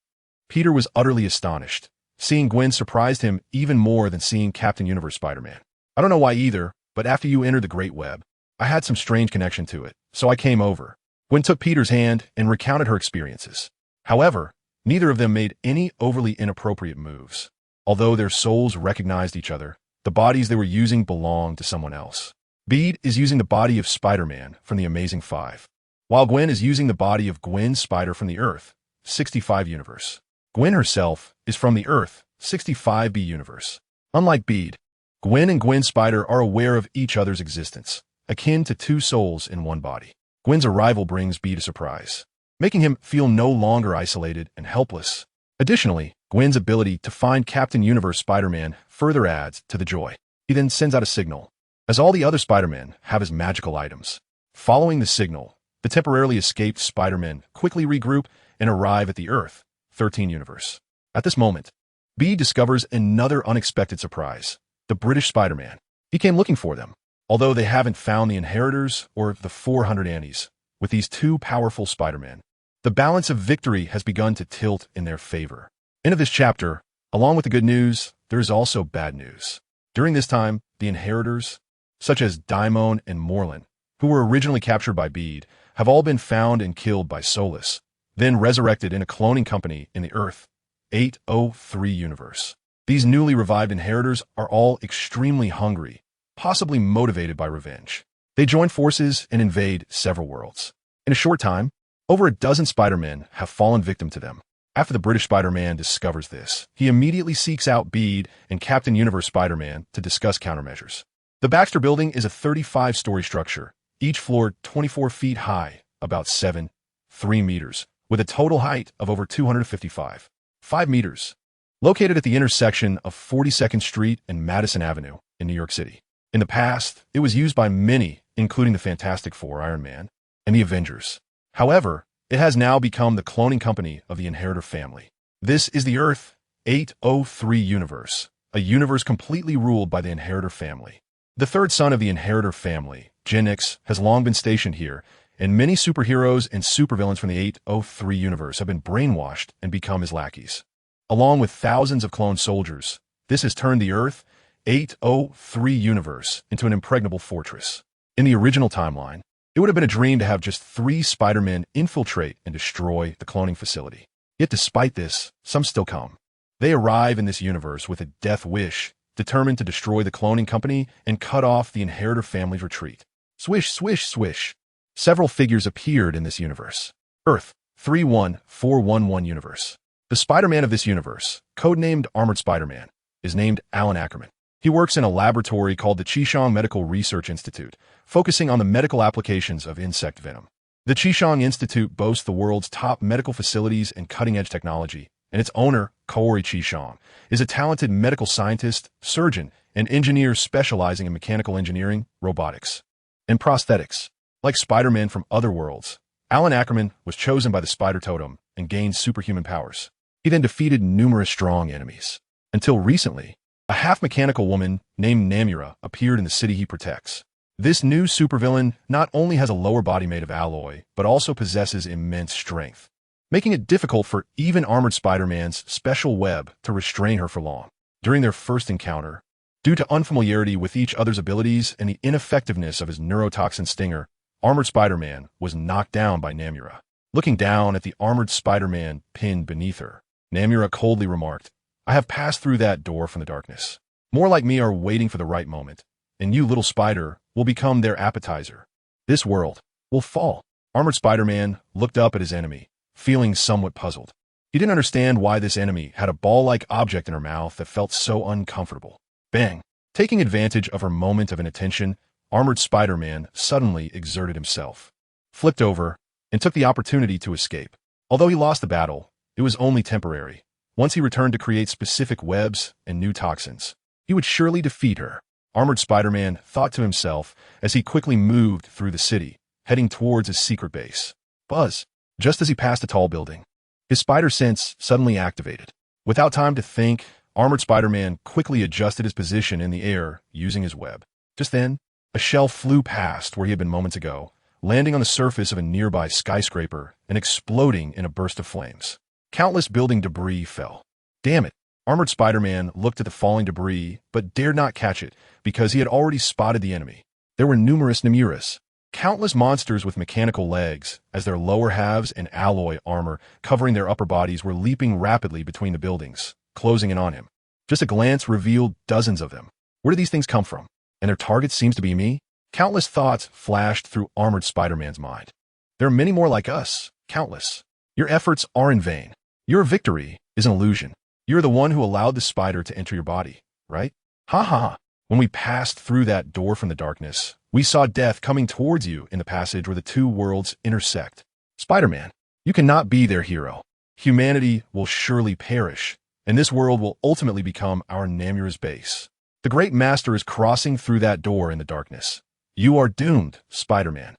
Speaker 1: Peter was utterly astonished. Seeing Gwen surprised him even more than seeing Captain Universe Spider-Man. I don't know why either, but after you entered the Great Web, I had some strange connection to it, so I came over. Gwen took Peter's hand and recounted her experiences. However, neither of them made any overly inappropriate moves. Although their souls recognized each other, the bodies they were using belonged to someone else. Bede is using the body of Spider-Man from the Amazing Five, while Gwen is using the body of Gwen Spider from the Earth 65 universe. Gwen herself is from the Earth 65b universe. Unlike Bede, Gwen and Gwen Spider are aware of each other's existence, akin to two souls in one body. Gwen's arrival brings Bede a surprise, making him feel no longer isolated and helpless. Additionally, Gwen's ability to find Captain Universe Spider-Man further adds to the joy. He then sends out a signal, as all the other Spider-Men have his magical items. Following the signal, the temporarily escaped Spider-Men quickly regroup and arrive at the Earth 13 universe. At this moment, Bede discovers another unexpected surprise, the British Spider-Man. He came looking for them, although they haven't found the Inheritors or the 400 Annies. With these two powerful Spider-Men, the balance of victory has begun to tilt in their favor. End of this chapter. Along with the good news, there is also bad news. During this time, the Inheritors, such as Daimon and Morlun, who were originally captured by Bede, have all been found and killed by Solus, then resurrected in a cloning company in the Earth 803 universe. These newly revived Inheritors are all extremely hungry, possibly motivated by revenge. They join forces and invade several worlds. In a short time, over a dozen Spider-Men have fallen victim to them. After the British Spider-Man discovers this, he immediately seeks out Bede and Captain Universe Spider-Man to discuss countermeasures. The Baxter Building is a 35-story structure, each floor 24 feet high, about 3 meters, with a total height of over 5 meters. Located at the intersection of 42nd Street and Madison Avenue in New York City. In the past, it was used by many, including the Fantastic Four, Iron Man, and the Avengers. However, it has now become the cloning company of the Inheritor family. This is the Earth 803 universe, a universe completely ruled by the Inheritor family. The third son of the Inheritor family, Gen X, has long been stationed here, and many superheroes and supervillains from the 803 universe have been brainwashed and become his lackeys. Along with thousands of clone soldiers, this has turned the Earth 803 universe into an impregnable fortress. In the original timeline, it would have been a dream to have just 3 Spider-Men infiltrate and destroy the cloning facility. Yet despite this, some still come. They arrive in this universe with a death wish, determined to destroy the cloning company and cut off the Inheritor family's retreat. Swish, swish, swish. Several figures appeared in this universe. Earth 31411 universe. The Spider-Man of this universe, codenamed Armored Spider-Man, is named Alan Ackerman. He works in a laboratory called the Qishong Medical Research Institute, focusing on the medical applications of insect venom. The Qishong Institute boasts the world's top medical facilities and cutting-edge technology, and its owner, Kaori Qishong, is a talented medical scientist, surgeon, and engineer specializing in mechanical engineering, robotics, and prosthetics. Like Spider-Man from other worlds, Alan Ackerman was chosen by the Spider Totem and gained superhuman powers. He then defeated numerous strong enemies. Until recently, a half-mechanical woman named Namura appeared in the city he protects. This new supervillain not only has a lower body made of alloy, but also possesses immense strength, making it difficult for even Armored Spider-Man's special web to restrain her for long. During their first encounter, due to unfamiliarity with each other's abilities and the ineffectiveness of his neurotoxin stinger, Armored Spider-Man was knocked down by Namura. Looking down at the Armored Spider-Man pinned beneath her, Namura coldly remarked, "I have passed through that door from the darkness. More like me are waiting for the right moment, and you, little spider, will become their appetizer. This world will fall." Armored Spider-Man looked up at his enemy, feeling somewhat puzzled. He didn't understand why this enemy had a ball-like object in her mouth that felt so uncomfortable. Bang! Taking advantage of her moment of inattention, Armored Spider-Man suddenly exerted himself, flipped over, and took the opportunity to escape. Although he lost the battle, it was only temporary. Once he returned to create specific webs and new toxins, he would surely defeat her. Armored Spider-Man thought to himself as he quickly moved through the city, heading towards his secret base. Buzz! Just as he passed a tall building, his spider sense suddenly activated. Without time to think, Armored Spider-Man quickly adjusted his position in the air using his web. Just then, a shell flew past where he had been moments ago, landing on the surface of a nearby skyscraper and exploding in a burst of flames. Countless building debris fell. Damn it! Armored Spider-Man looked at the falling debris, but dared not catch it because he had already spotted the enemy. There were numerous Namuras, countless monsters with mechanical legs, as their lower halves and alloy armor covering their upper bodies were leaping rapidly between the buildings, closing in on him. Just a glance revealed dozens of them. Where do these things come from? And their target seems to be me? Countless thoughts flashed through Armored Spider-Man's mind. There are many more like us, countless. Your efforts are in vain. Your victory is an illusion. You're the one who allowed the spider to enter your body, right? Ha ha. When we passed through that door from the darkness, we saw death coming towards you in the passage where the two worlds intersect. Spider-Man, you cannot be their hero. Humanity will surely perish, and this world will ultimately become our Namura's base. The great master is crossing through that door in the darkness. You are doomed, Spider-Man.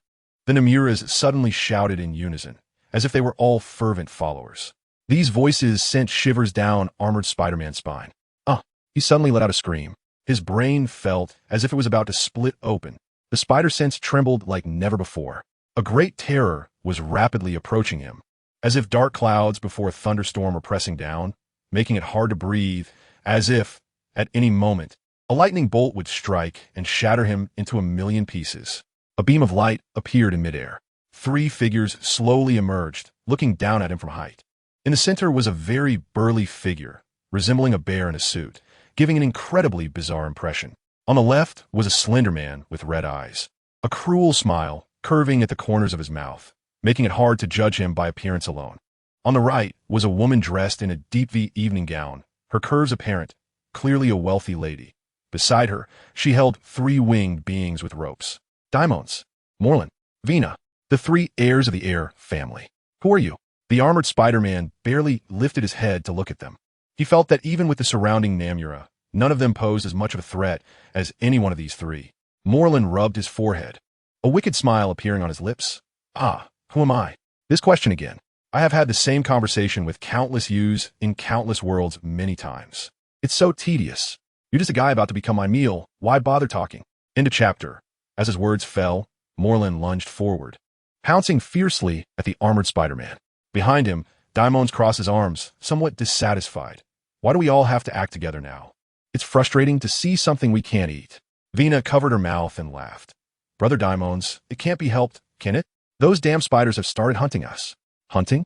Speaker 1: The Namuras suddenly shouted in unison, as if they were all fervent followers. These voices sent shivers down Armored Spider-Man's spine. He suddenly let out a scream. His brain felt as if it was about to split open. The spider sense trembled like never before. A great terror was rapidly approaching him, as if dark clouds before a thunderstorm were pressing down, making it hard to breathe, as if, at any moment, a lightning bolt would strike and shatter him into a million pieces. A beam of light appeared in midair. 3 figures slowly emerged, looking down at him from height. In the center was a very burly figure, resembling a bear in a suit, giving an incredibly bizarre impression. On the left was a slender man with red eyes, a cruel smile curving at the corners of his mouth, making it hard to judge him by appearance alone. On the right was a woman dressed in a deep V evening gown, her curves apparent, clearly a wealthy lady. Beside her, she held 3 winged beings with ropes. Daimons, Morlun, Vina, the 3 heirs of the Air family. Who are you? The Armored Spider-Man barely lifted his head to look at them. He felt that even with the surrounding Namura, none of them posed as much of a threat as any one of these 3. Morlun rubbed his forehead, a wicked smile appearing on his lips. Who am I? This question again. I have had the same conversation with countless yous in countless worlds many times. It's so tedious. You're just a guy about to become my meal. Why bother talking? End of chapter. As his words fell, Morlun lunged forward, pouncing fiercely at the Armored Spider-Man. Behind him, Daimons crossed his arms, somewhat dissatisfied. Why do we all have to act together now? It's frustrating to see something we can't eat. Vina covered her mouth and laughed. Brother Daimons, it can't be helped, can it? Those damn spiders have started hunting us. Hunting?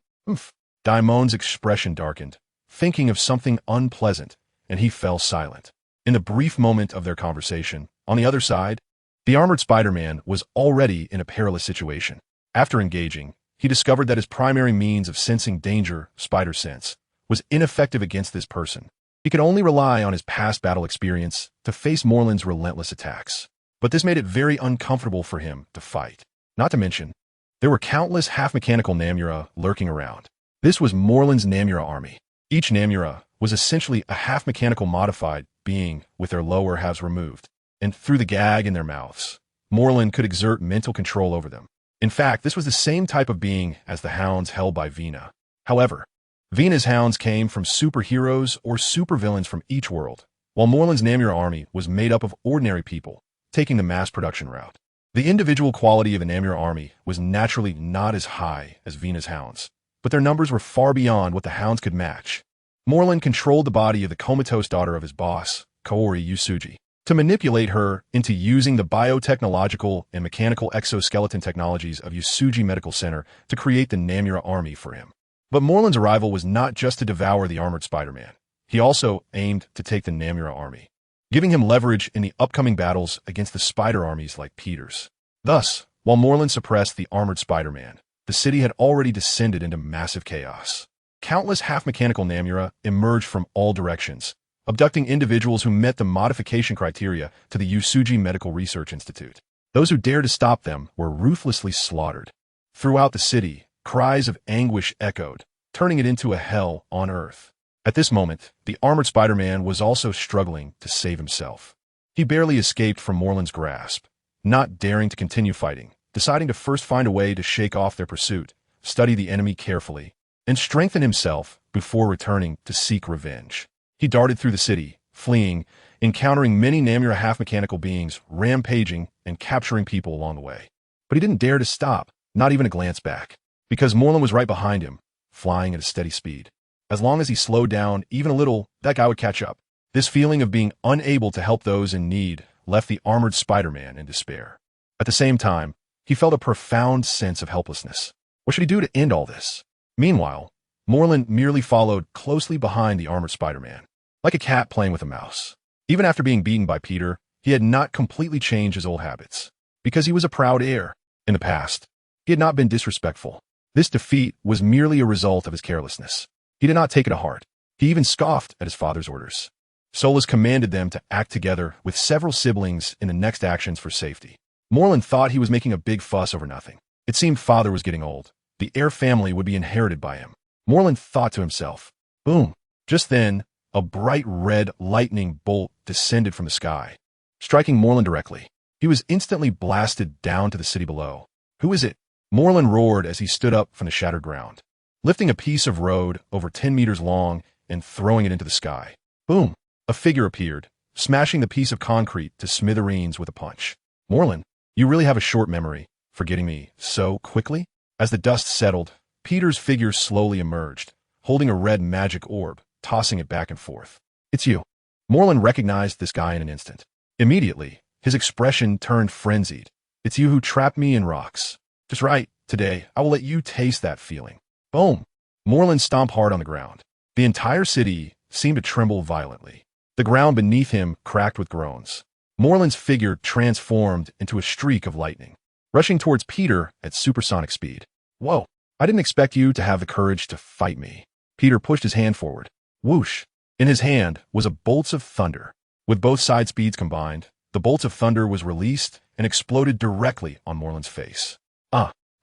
Speaker 1: Daimons' expression darkened, thinking of something unpleasant, and he fell silent. In the brief moment of their conversation, on the other side, the Armored Spider-Man was already in a perilous situation. After engaging, he discovered that his primary means of sensing danger, spider sense, was ineffective against this person. He could only rely on his past battle experience to face Morlun's relentless attacks. But this made it very uncomfortable for him to fight. Not to mention, there were countless half-mechanical Namura lurking around. This was Morlun's Namura army. Each Namura was essentially a half-mechanical modified being with their lower halves removed, and through the gag in their mouths, Morlun could exert mental control over them. In fact, this was the same type of being as the hounds held by Vina. However, Vina's hounds came from superheroes or supervillains from each world, while Morlun's Namura army was made up of ordinary people, taking the mass production route. The individual quality of the Namura army was naturally not as high as Vina's hounds, but their numbers were far beyond what the hounds could match. Morlun controlled the body of the comatose daughter of his boss, Kaori Yusuji, to manipulate her into using the biotechnological and mechanical exoskeleton technologies of Yusuji Medical Center to create the Namura army for him. But Morlun's arrival was not just to devour the Armored Spider-Man. He also aimed to take the Namura army, giving him leverage in the upcoming battles against the spider armies like Peter's. Thus, while Morlun suppressed the Armored Spider-Man, the city had already descended into massive chaos. Countless half-mechanical Namura emerged from all directions, abducting individuals who met the modification criteria to the Yusuji Medical Research Institute. Those who dared to stop them were ruthlessly slaughtered. Throughout the city, cries of anguish echoed, turning it into a hell on Earth. At this moment, the Armored Spider-Man was also struggling to save himself. He barely escaped from Morlun's grasp, not daring to continue fighting, deciding to first find a way to shake off their pursuit, study the enemy carefully, and strengthen himself before returning to seek revenge. He darted through the city, fleeing, encountering many Namura half-mechanical beings, rampaging and capturing people along the way. But he didn't dare to stop, not even a glance back, because Morlun was right behind him, flying at a steady speed. As long as he slowed down even a little, that guy would catch up. This feeling of being unable to help those in need left the Armored Spider-Man in despair. At the same time, he felt a profound sense of helplessness. What should he do to end all this? Meanwhile, Morlun merely followed closely behind the Armored Spider-Man, like a cat playing with a mouse. Even after being beaten by Peter, he had not completely changed his old habits, because he was a proud heir. In the past, he had not been disrespectful. This defeat was merely a result of his carelessness. He did not take it to heart. He even scoffed at his father's orders. Solus commanded them to act together with several siblings in the next actions for safety. Moreland thought he was making a big fuss over nothing. It seemed father was getting old. The heir family would be inherited by him. Moreland thought to himself. Boom. Just then, a bright red lightning bolt descended from the sky, striking Moreland directly. He was instantly blasted down to the city below. Who is it? Moreland roared as he stood up from the shattered ground, lifting a piece of road over 10 meters long and throwing it into the sky. Boom! A figure appeared, smashing the piece of concrete to smithereens with a punch. Moreland, you really have a short memory, forgetting me so quickly? As the dust settled, Peter's figure slowly emerged, holding a red magic orb, tossing it back and forth. It's you. Moreland recognized this guy in an instant. Immediately, his expression turned frenzied. It's you who trapped me in rocks. Just right, today, I will let you taste that feeling. Boom! Moreland stomped hard on the ground. The entire city seemed to tremble violently. The ground beneath him cracked with groans. Moreland's figure transformed into a streak of lightning, rushing towards Peter at supersonic speed. Whoa! I didn't expect you to have the courage to fight me. Peter pushed his hand forward. Whoosh! In his hand was a bolt of thunder. With both side speeds combined, the bolt of thunder was released and exploded directly on Moreland's face.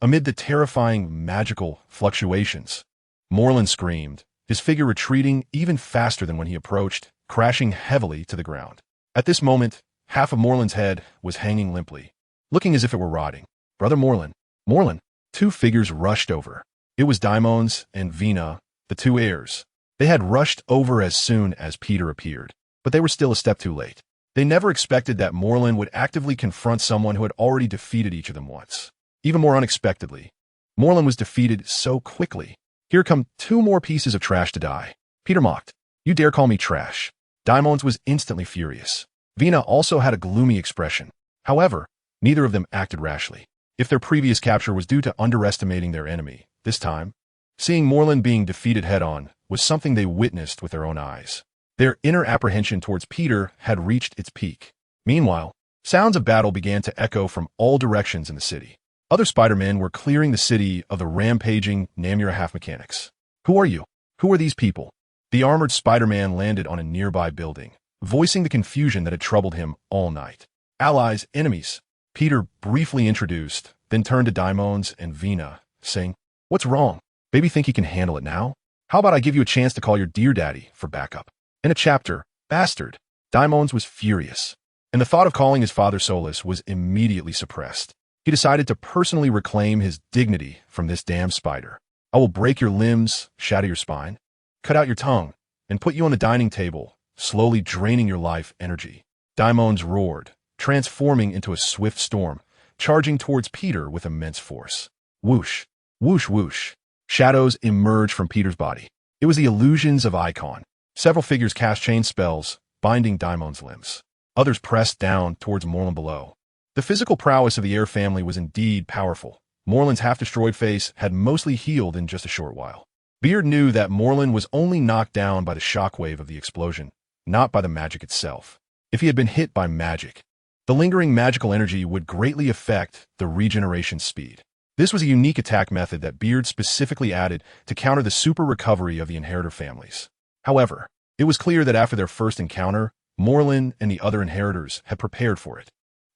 Speaker 1: Amid the terrifying magical fluctuations, Moreland screamed, his figure retreating even faster than when he approached, crashing heavily to the ground. At this moment, half of Moreland's head was hanging limply, looking as if it were rotting. Brother Moreland! Moreland! Two figures rushed over. It was Daimons and Vina, the two heirs. They had rushed over as soon as Peter appeared, but they were still a step too late. They never expected that Moreland would actively confront someone who had already defeated each of them once. Even more unexpectedly, Moreland was defeated so quickly. Here come two more pieces of trash to die. Peter mocked. You dare call me trash? Daimons was instantly furious. Vina also had a gloomy expression. However, neither of them acted rashly. If their previous capture was due to underestimating their enemy, this time, seeing Moreland being defeated head-on was something they witnessed with their own eyes. Their inner apprehension towards Peter had reached its peak. Meanwhile, sounds of battle began to echo from all directions in the city. Other Spider-Men were clearing the city of the rampaging Namura half-mechanics. Who are you? Who are these people? The armored Spider-Man landed on a nearby building, voicing the confusion that had troubled him all night. Allies, enemies. Peter briefly introduced, then turned to Daimons and Vina, saying, What's wrong? Baby think he can handle it now? How about I give you a chance to call your dear daddy for backup? In a chapter, bastard. Daimons was furious, and the thought of calling his father Solus was immediately suppressed. He decided to personally reclaim his dignity from this damn spider. I will break your limbs, shatter your spine, cut out your tongue, and put you on the dining table, slowly draining your life energy. Daimons roared, transforming into a swift storm, charging towards Peter with immense force. Whoosh, whoosh, whoosh. Shadows emerged from Peter's body. It was the illusions of Icon. Several figures cast chain spells, binding Daimons' limbs. Others pressed down towards Moreland below. The physical prowess of the heir family was indeed powerful. Moreland's half-destroyed face had mostly healed in just a short while. Beard knew that Moreland was only knocked down by the shockwave of the explosion, not by the magic itself. If he had been hit by magic, the lingering magical energy would greatly affect the regeneration speed. This was a unique attack method that Beard specifically added to counter the super recovery of the inheritor families. However, it was clear that after their first encounter, Moreland and the other inheritors had prepared for it.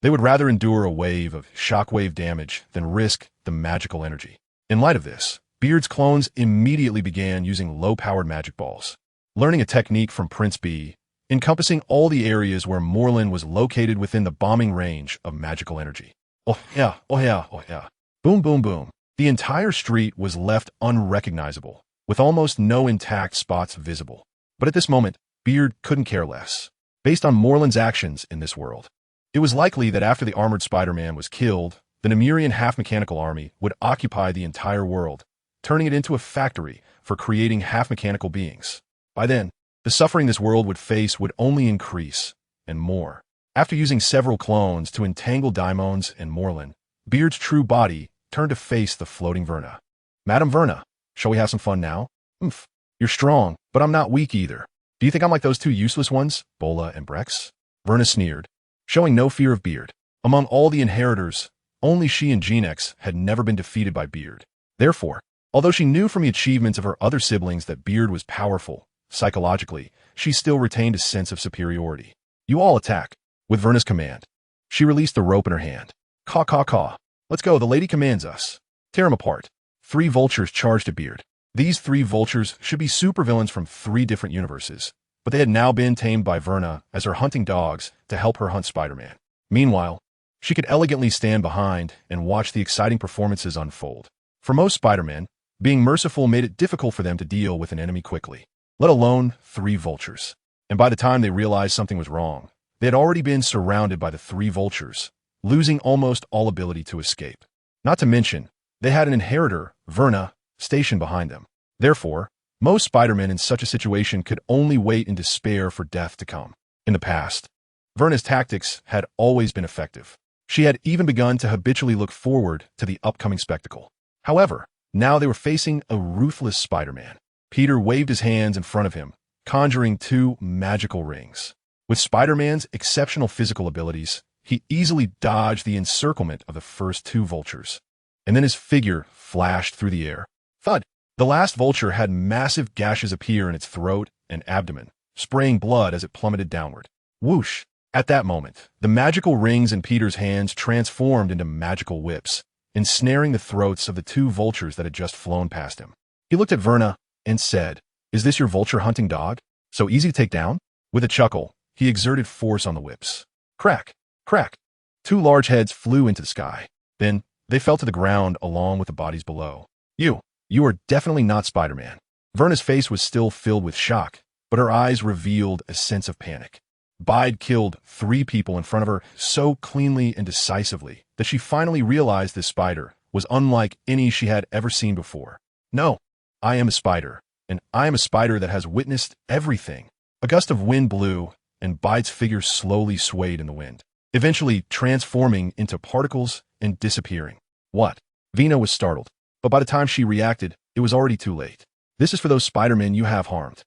Speaker 1: They would rather endure a wave of shockwave damage than risk the magical energy. In light of this, Beard's clones immediately began using low-powered magic balls, learning a technique from Prince B, encompassing all the areas where Moreland was located within the bombing range of magical energy. Oh yeah, oh yeah, oh yeah. Boom, boom, boom. The entire street was left unrecognizable, with almost no intact spots visible. But at this moment, Beard couldn't care less. Based on Moreland's actions in this world, it was likely that after the armored Spider-Man was killed, the Namurian half-mechanical army would occupy the entire world, turning it into a factory for creating half-mechanical beings. By then, the suffering this world would face would only increase, and more. After using several clones to entangle Daimons and Moreland, Beard's true body turned to face the floating Verna. Madam Verna, shall we have some fun now? Oomph. You're strong, but I'm not weak either. Do you think I'm like those two useless ones, Bola and Brex? Verna sneered, showing no fear of Beard. Among all the inheritors, only she and Genex had never been defeated by Beard. Therefore, Although she knew from the achievements of her other siblings that Beard was powerful, psychologically, she still retained a sense of superiority. You all attack. With Verna's command, she released the rope in her hand. Caw, caw, caw. Let's go, the lady commands us. Tear him apart. 3 vultures charged at Beard. These 3 vultures should be supervillains from 3 different universes, but they had now been tamed by Verna as her hunting dogs to help her hunt Spider-Man. Meanwhile, she could elegantly stand behind and watch the exciting performances unfold. For most Spider-Men, being merciful made it difficult for them to deal with an enemy quickly, let alone 3 vultures. And by the time they realized something was wrong, they had already been surrounded by the 3 vultures, losing almost all ability to escape. Not to mention, they had an inheritor, Verna, stationed behind them. Therefore, most Spider-Men in such a situation could only wait in despair for death to come. In the past, Verna's tactics had always been effective. She had even begun to habitually look forward to the upcoming spectacle. However, now they were facing a ruthless Spider-Man. Peter waved his hands in front of him, conjuring 2 magical rings. With Spider-Man's exceptional physical abilities, he easily dodged the encirclement of the first 2 vultures. And then his figure flashed through the air. Thud! The last vulture had massive gashes appear in its throat and abdomen, spraying blood as it plummeted downward. Whoosh! At that moment, the magical rings in Peter's hands transformed into magical whips, ensnaring the throats of the 2 vultures that had just flown past him. He looked at Verna and said, "Is this your vulture hunting dog? So easy to take down?" With a chuckle, he exerted force on the whips. Crack! Crack! 2 large heads flew into the sky. Then, they fell to the ground along with the bodies below. You are definitely not Spider-Man. Verna's face was still filled with shock, but her eyes revealed a sense of panic. Bide killed 3 people in front of her so cleanly and decisively that she finally realized this spider was unlike any she had ever seen before. No, I am a spider, and I am a spider that has witnessed everything. A gust of wind blew, and Bide's figure slowly swayed in the wind, eventually transforming into particles and disappearing. What? Vina was startled, but by the time she reacted, it was already too late. This is for those Spider-Men you have harmed.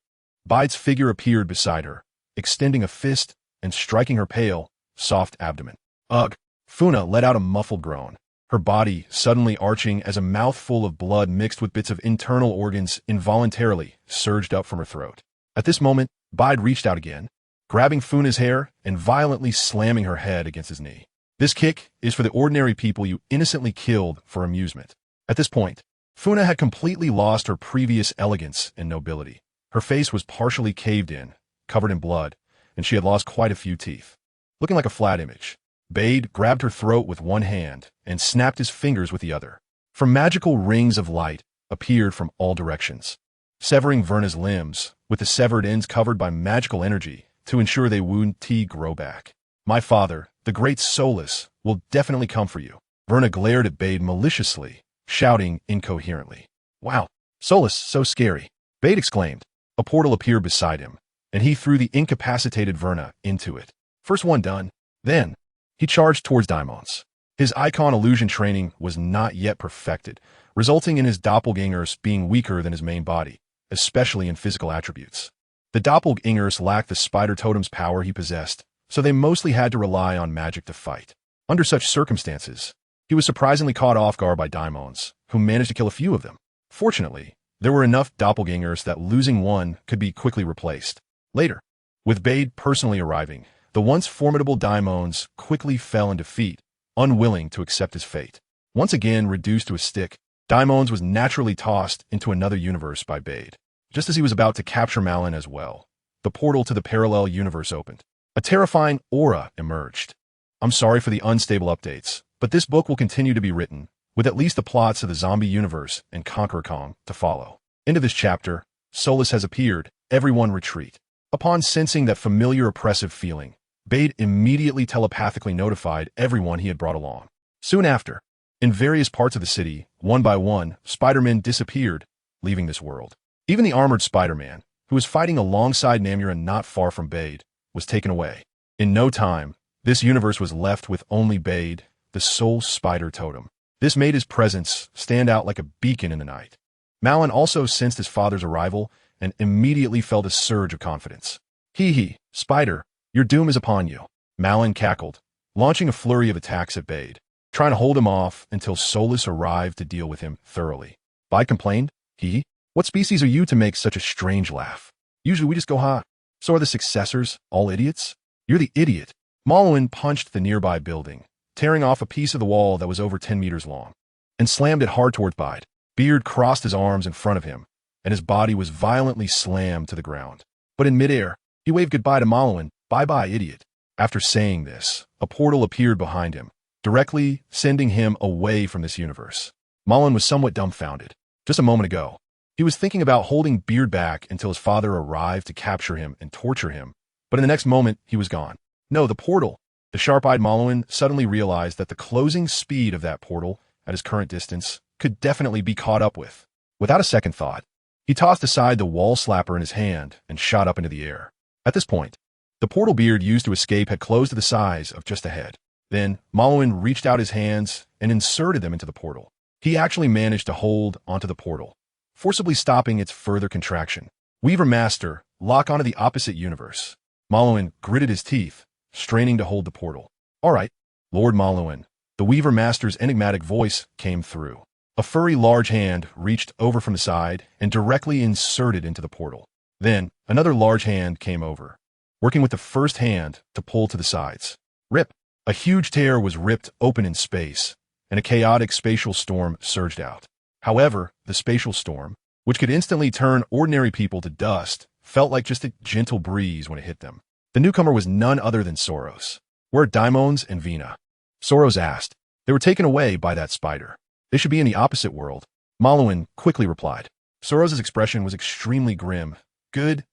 Speaker 1: Bide's figure appeared beside her, extending a fist and striking her pale, soft abdomen. Ugh! Funa let out a muffled groan, her body suddenly arching as a mouthful of blood mixed with bits of internal organs involuntarily surged up from her throat. At this moment, Bide reached out again, grabbing Funa's hair and violently slamming her head against his knee. This kick is for the ordinary people you innocently killed for amusement. At this point, Funa had completely lost her previous elegance and nobility. Her face was partially caved in, covered in blood, and she had lost quite a few teeth. Looking like a flat image, Bade grabbed her throat with one hand and snapped his fingers with the other. For magical rings of light appeared from all directions, severing Verna's limbs, with the severed ends covered by magical energy to ensure they wouldn't grow back. My father, the great Solus, will definitely come for you. Verna glared at Bade maliciously, shouting incoherently. Wow, Solus, so scary. Bade exclaimed. A portal appeared beside him, and he threw the incapacitated Verna into it. First one done. Then, he charged towards Daimons. His icon illusion training was not yet perfected, resulting in his doppelgangers being weaker than his main body, especially in physical attributes. The doppelgangers lacked the spider totem's power he possessed, so they mostly had to rely on magic to fight. Under such circumstances, he was surprisingly caught off guard by Daimons, who managed to kill a few of them. Fortunately, there were enough doppelgangers that losing one could be quickly replaced. Later, with Bade personally arriving, the once formidable Daimons quickly fell in defeat, unwilling to accept his fate. Once again reduced to a stick, Daimons was naturally tossed into another universe by Bade. Just as he was about to capture Malin as well, the portal to the parallel universe opened. A terrifying aura emerged. I'm sorry for the unstable updates, but this book will continue to be written, with at least the plots of the zombie universe and Conqueror Kong to follow. Into this chapter, Solus has appeared, everyone retreat. Upon sensing that familiar oppressive feeling, Bade immediately telepathically notified everyone he had brought along. Soon after, in various parts of the city, one by one, Spider-Men disappeared, leaving this world. Even the armored Spider-Man, who was fighting alongside Namura not far from Bade, was taken away. In no time, this universe was left with only Bade, the sole spider totem. This made his presence stand out like a beacon in the night. Malin also sensed his father's arrival and immediately felt a surge of confidence. Hee, Spider, your doom is upon you. Malin cackled, launching a flurry of attacks at Bade, trying to hold him off until Solus arrived to deal with him thoroughly. Bide complained. What species are you to make such a strange laugh? Usually we just go ha. So are the successors all idiots? You're the idiot. Malwin punched the nearby building, tearing off a piece of the wall that was over 10 meters long, and slammed it hard towards Bide. Beard crossed his arms in front of him, and his body was violently slammed to the ground. But in midair, he waved goodbye to Malwin. Bye-bye, idiot. After saying this, a portal appeared behind him, directly sending him away from this universe. Malwin was somewhat dumbfounded. Just a moment ago, he was thinking about holding Beard back until his father arrived to capture him and torture him, but in the next moment, he was gone. No, the portal. The sharp-eyed Malwin suddenly realized that the closing speed of that portal, at his current distance, could definitely be caught up with. Without a second thought, he tossed aside the wall slapper in his hand and shot up into the air. At this point, the portal Beard used to escape had closed to the size of just a head. Then, Malwin reached out his hands and inserted them into the portal. He actually managed to hold onto the portal, forcibly stopping its further contraction. Weaver Master, lock onto the opposite universe. Malwin gritted his teeth, straining to hold the portal. All right, Lord Malwin. The Weaver Master's enigmatic voice came through. A furry large hand reached over from the side and directly inserted into the portal. Then, another large hand came over, working with the first hand to pull to the sides. Rip! A huge tear was ripped open in space, and a chaotic spatial storm surged out. However, the spatial storm, which could instantly turn ordinary people to dust, felt like just a gentle breeze when it hit them. The newcomer was none other than Soros. Where are Daimons and Vina? Soros asked. They were taken away by that spider. They should be in the opposite world. Malwin quickly replied. Soros's expression was extremely grim. Good,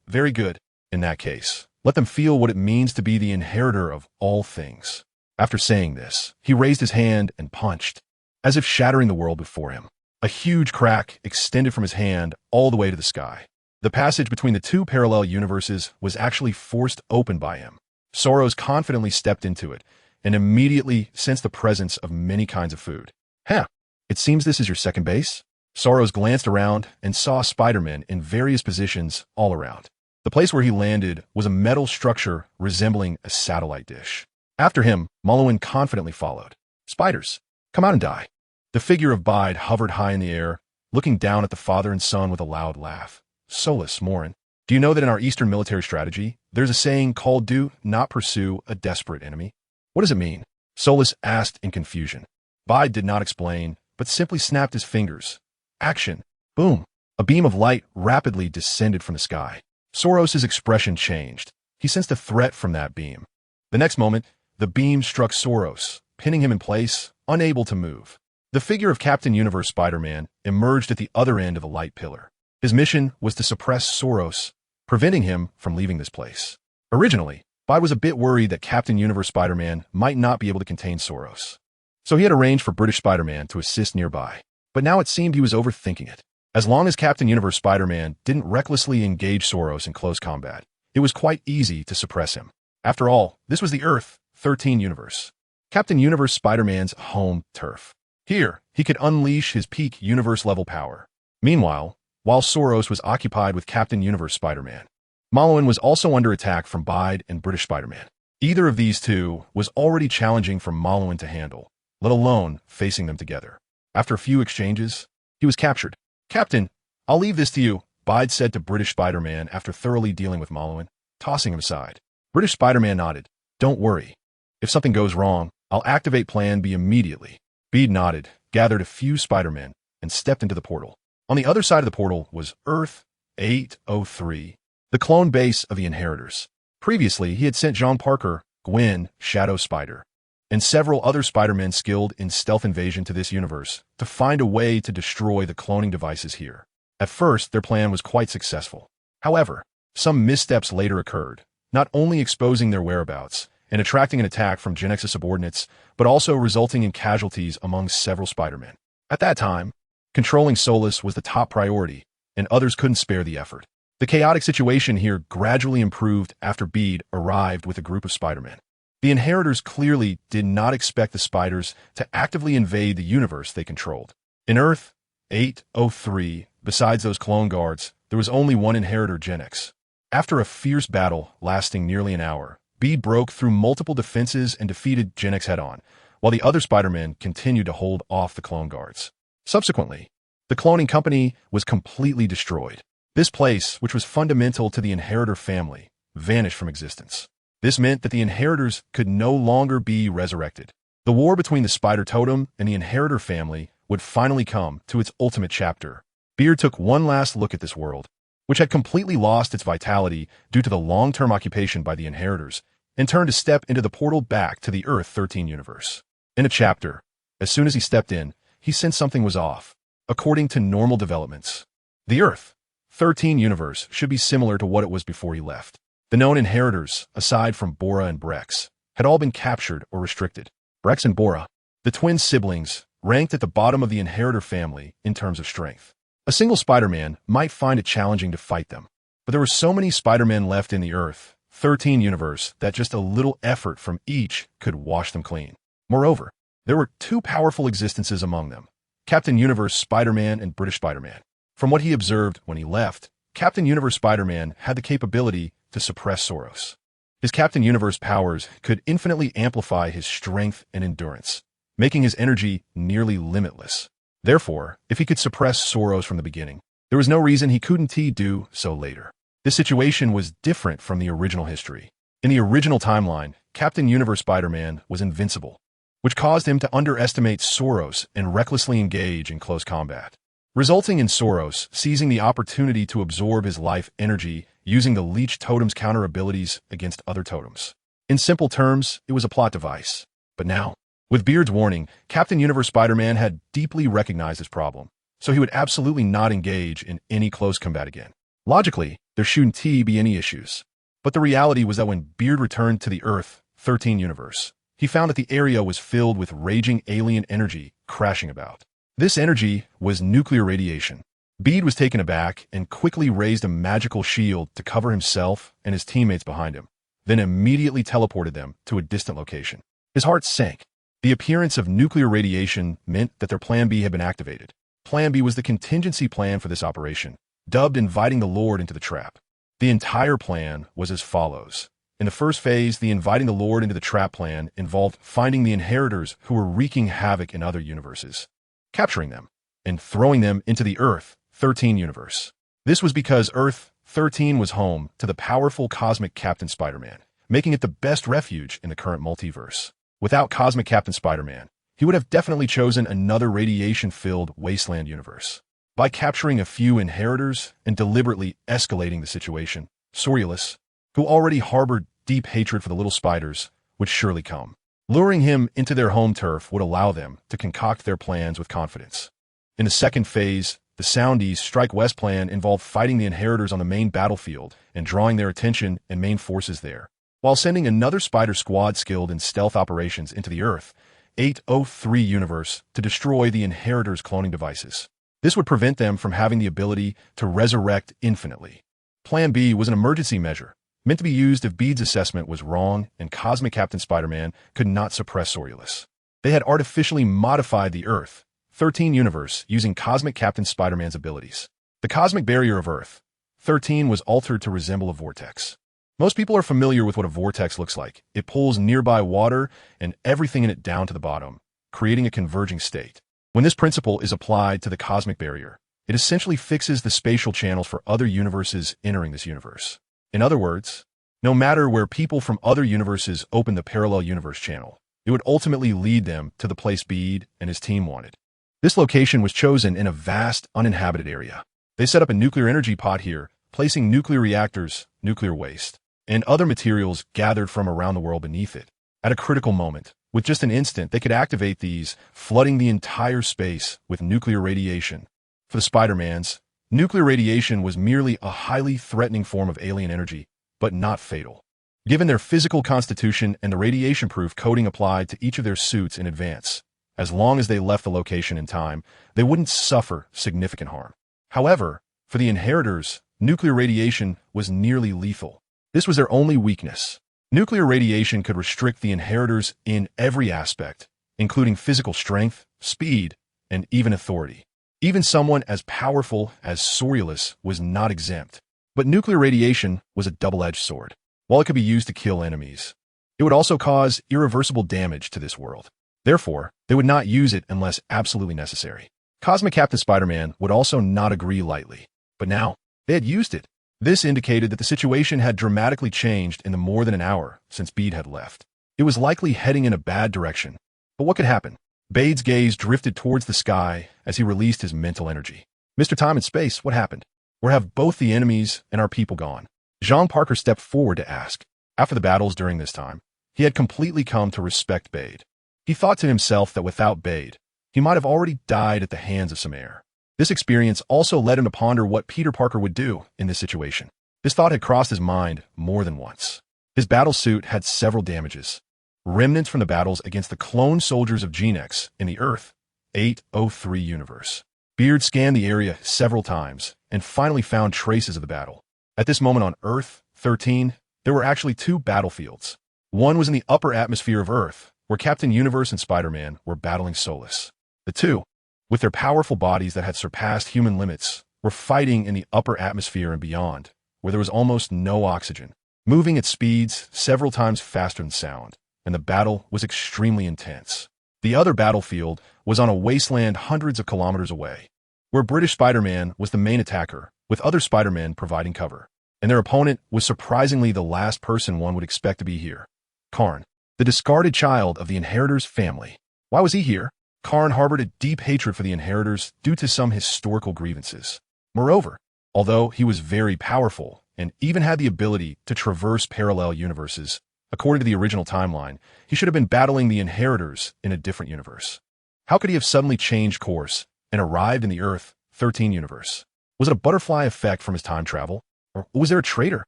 Speaker 1: very good. In that case, let them feel what it means to be the inheritor of all things. After saying this, he raised his hand and punched, as if shattering the world before him. A huge crack extended from his hand all the way to the sky. The passage between the two parallel universes was actually forced open by him. Soros confidently stepped into it and immediately sensed the presence of many kinds of food. It seems this is your second base? Soros glanced around and saw Spider-Men in various positions all around. The place where he landed was a metal structure resembling a satellite dish. After him, Malwin confidently followed. Spiders, come out and die. The figure of Bide hovered high in the air, looking down at the father and son with a loud laugh. Solus, Morin, do you know that in our Eastern military strategy, there's a saying called do not pursue a desperate enemy? What does it mean? Solus asked in confusion. Bide did not explain, but simply snapped his fingers. Action. Boom. A beam of light rapidly descended from the sky. Soros's expression changed. He sensed a threat from that beam. The next moment, the beam struck Soros, pinning him in place, unable to move. The figure of Captain Universe Spider-Man emerged at the other end of the light pillar. His mission was to suppress Soros, preventing him from leaving this place. Originally, Bide was a bit worried that Captain Universe Spider-Man might not be able to contain Soros, so he had arranged for British Spider-Man to assist nearby. But now it seemed he was overthinking it. As long as Captain Universe Spider-Man didn't recklessly engage Soros in close combat, it was quite easy to suppress him. After all, this was the Earth 13 universe, Captain Universe Spider-Man's home turf. Here, he could unleash his peak universe-level power. Meanwhile, while Soros was occupied with Captain Universe Spider-Man, Malwin was also under attack from Bide and British Spider-Man. Either of these two was already challenging for Malwin to handle, let alone facing them together. After a few exchanges, he was captured. Captain, I'll leave this to you, Bide said to British Spider-Man after thoroughly dealing with Malwin, tossing him aside. British Spider-Man nodded. Don't worry. If something goes wrong, I'll activate Plan B immediately. Bede nodded, gathered a few Spider-Men, and stepped into the portal. On the other side of the portal was Earth 803, the clone base of the Inheritors. Previously, he had sent John Parker, Gwen, Shadow Spider, and several other Spider-Men skilled in stealth invasion to this universe to find a way to destroy the cloning devices here. At first, their plan was quite successful. However, some missteps later occurred, not only exposing their whereabouts and attracting an attack from Gen X's subordinates, but also resulting in casualties among several Spider-Men. At that time, controlling Solus was the top priority, and others couldn't spare the effort. The chaotic situation here gradually improved after Bede arrived with a group of Spider-Men. The Inheritors clearly did not expect the Spiders to actively invade the universe they controlled. In Earth 803, besides those clone guards, there was only one Inheritor, Gen X. After a fierce battle lasting nearly an hour, Bede broke through multiple defenses and defeated Gen X head-on, while the other Spider-Men continued to hold off the clone guards. Subsequently, the cloning company was completely destroyed. This place, which was fundamental to the inheritor family, vanished from existence. This meant that the inheritors could no longer be resurrected. The war between the spider totem and the inheritor family would finally come to its ultimate chapter. Beard took one last look at this world, which had completely lost its vitality due to the long-term occupation by the inheritors, and turned to step into the portal back to the Earth-13 universe. In a chapter, as soon as he stepped in, he sensed something was off. According to normal developments, the Earth-13 universe should be similar to what it was before he left. The known inheritors, aside from Bora and Brex, had all been captured or restricted. Brex and Bora, the twin siblings, ranked at the bottom of the inheritor family in terms of strength. A single Spider-Man might find it challenging to fight them, but there were so many Spider-Men left in the Earth-13 universe that just a little effort from each could wash them clean. Moreover, there were two powerful existences among them, Captain Universe Spider-Man and British Spider-Man. From what he observed when he left, Captain Universe Spider-Man had the capability to suppress Soros. His Captain Universe powers could infinitely amplify his strength and endurance, making his energy nearly limitless. Therefore, if he could suppress Soros from the beginning, there was no reason he couldn't do so later. This situation was different from the original history. In the original timeline, Captain Universe Spider-Man was invincible, which caused him to underestimate Soros and recklessly engage in close combat, resulting in Soros seizing the opportunity to absorb his life energy using the Leech Totem's counter abilities against other totems. In simple terms, it was a plot device. But now, with Beard's warning, Captain Universe Spider-Man had deeply recognized this problem, so he would absolutely not engage in any close combat again. Logically, there shouldn't be any issues. But the reality was that when Beard returned to the Earth-13 universe, he found that the area was filled with raging alien energy crashing about. This energy was nuclear radiation. Beard was taken aback and quickly raised a magical shield to cover himself and his teammates behind him, then immediately teleported them to a distant location. His heart sank. The appearance of nuclear radiation meant that their Plan B had been activated. Plan B was the contingency plan for this operation, dubbed inviting the Lord into the trap. The entire plan was as follows. In the first phase, the inviting the Lord into the trap plan involved finding the inheritors who were wreaking havoc in other universes, capturing them, and throwing them into the Earth-13 universe. This was because Earth-13 was home to the powerful cosmic Captain Spider-Man, making it the best refuge in the current multiverse. Without cosmic Captain Spider-Man, he would have definitely chosen another radiation-filled wasteland universe. By capturing a few inheritors and deliberately escalating the situation, Sorulus, who already harbored deep hatred for the little spiders, would surely come. Luring him into their home turf would allow them to concoct their plans with confidence. In the second phase, the Soundies Strike West plan involved fighting the inheritors on the main battlefield and drawing their attention and main forces there, while sending another spider squad skilled in stealth operations into the Earth-803 universe to destroy the inheritors' cloning devices. This would prevent them from having the ability to resurrect infinitely. Plan B was an emergency measure, meant to be used if Bede's assessment was wrong and Cosmic Captain Spider-Man could not suppress Sorulus. They had artificially modified the Earth-13 universe using Cosmic Captain Spider-Man's abilities. The cosmic barrier of Earth-13 was altered to resemble a vortex. Most people are familiar with what a vortex looks like. It pulls nearby water and everything in it down to the bottom, creating a converging state. When this principle is applied to the cosmic barrier, it essentially fixes the spatial channels for other universes entering this universe. In other words, no matter where people from other universes open the parallel universe channel, it would ultimately lead them to the place Bede and his team wanted. This location was chosen in a vast, uninhabited area. They set up a nuclear energy pod here, placing nuclear reactors, nuclear waste, and other materials gathered from around the world beneath it. At a critical moment, with just an instant, they could activate these, flooding the entire space with nuclear radiation. For the Spider-Mans, nuclear radiation was merely a highly threatening form of alien energy, but not fatal. Given their physical constitution and the radiation-proof coating applied to each of their suits in advance, as long as they left the location in time, they wouldn't suffer significant harm. However, for the inheritors, nuclear radiation was nearly lethal. This was their only weakness. Nuclear radiation could restrict the inheritors in every aspect, including physical strength, speed, and even authority. Even someone as powerful as Sorulus was not exempt. But nuclear radiation was a double-edged sword. While it could be used to kill enemies, it would also cause irreversible damage to this world. Therefore, they would not use it unless absolutely necessary. Cosmic Captain Spider-Man would also not agree lightly. But now, they had used it. This indicated that the situation had dramatically changed in the more than an hour since Bede had left. It was likely heading in a bad direction. But what could happen? Bade's gaze drifted towards the sky as he released his mental energy. Mr. Time and Space, what happened? Where have both the enemies and our people gone? Jean Parker stepped forward to ask. After the battles during this time, he had completely come to respect Bade. He thought to himself that without Bade, he might have already died at the hands of some heir. This experience also led him to ponder what Peter Parker would do in this situation. This thought had crossed his mind more than once. His battle suit had several damages. Remnants from the battles against the clone soldiers of Genex in the Earth 803 universe. Beard scanned the area several times and finally found traces of the battle. At this moment on Earth 13, there were actually two battlefields. One was in the upper atmosphere of Earth, where Captain Universe and Spider-Man were battling Solus. The two, with their powerful bodies that had surpassed human limits, were fighting in the upper atmosphere and beyond, where there was almost no oxygen, moving at speeds several times faster than sound, and the battle was extremely intense. The other battlefield was on a wasteland hundreds of kilometers away, where British Spider-Man was the main attacker, with other Spider-Men providing cover. And their opponent was surprisingly the last person one would expect to be here. Karn, the discarded child of the Inheritors family. Why was he here? Karn harbored a deep hatred for the Inheritors due to some historical grievances. Moreover, although he was very powerful and even had the ability to traverse parallel universes, according to the original timeline, he should have been battling the Inheritors in a different universe. How could he have suddenly changed course and arrived in the Earth 13 universe? Was it a butterfly effect from his time travel? Or was there a traitor?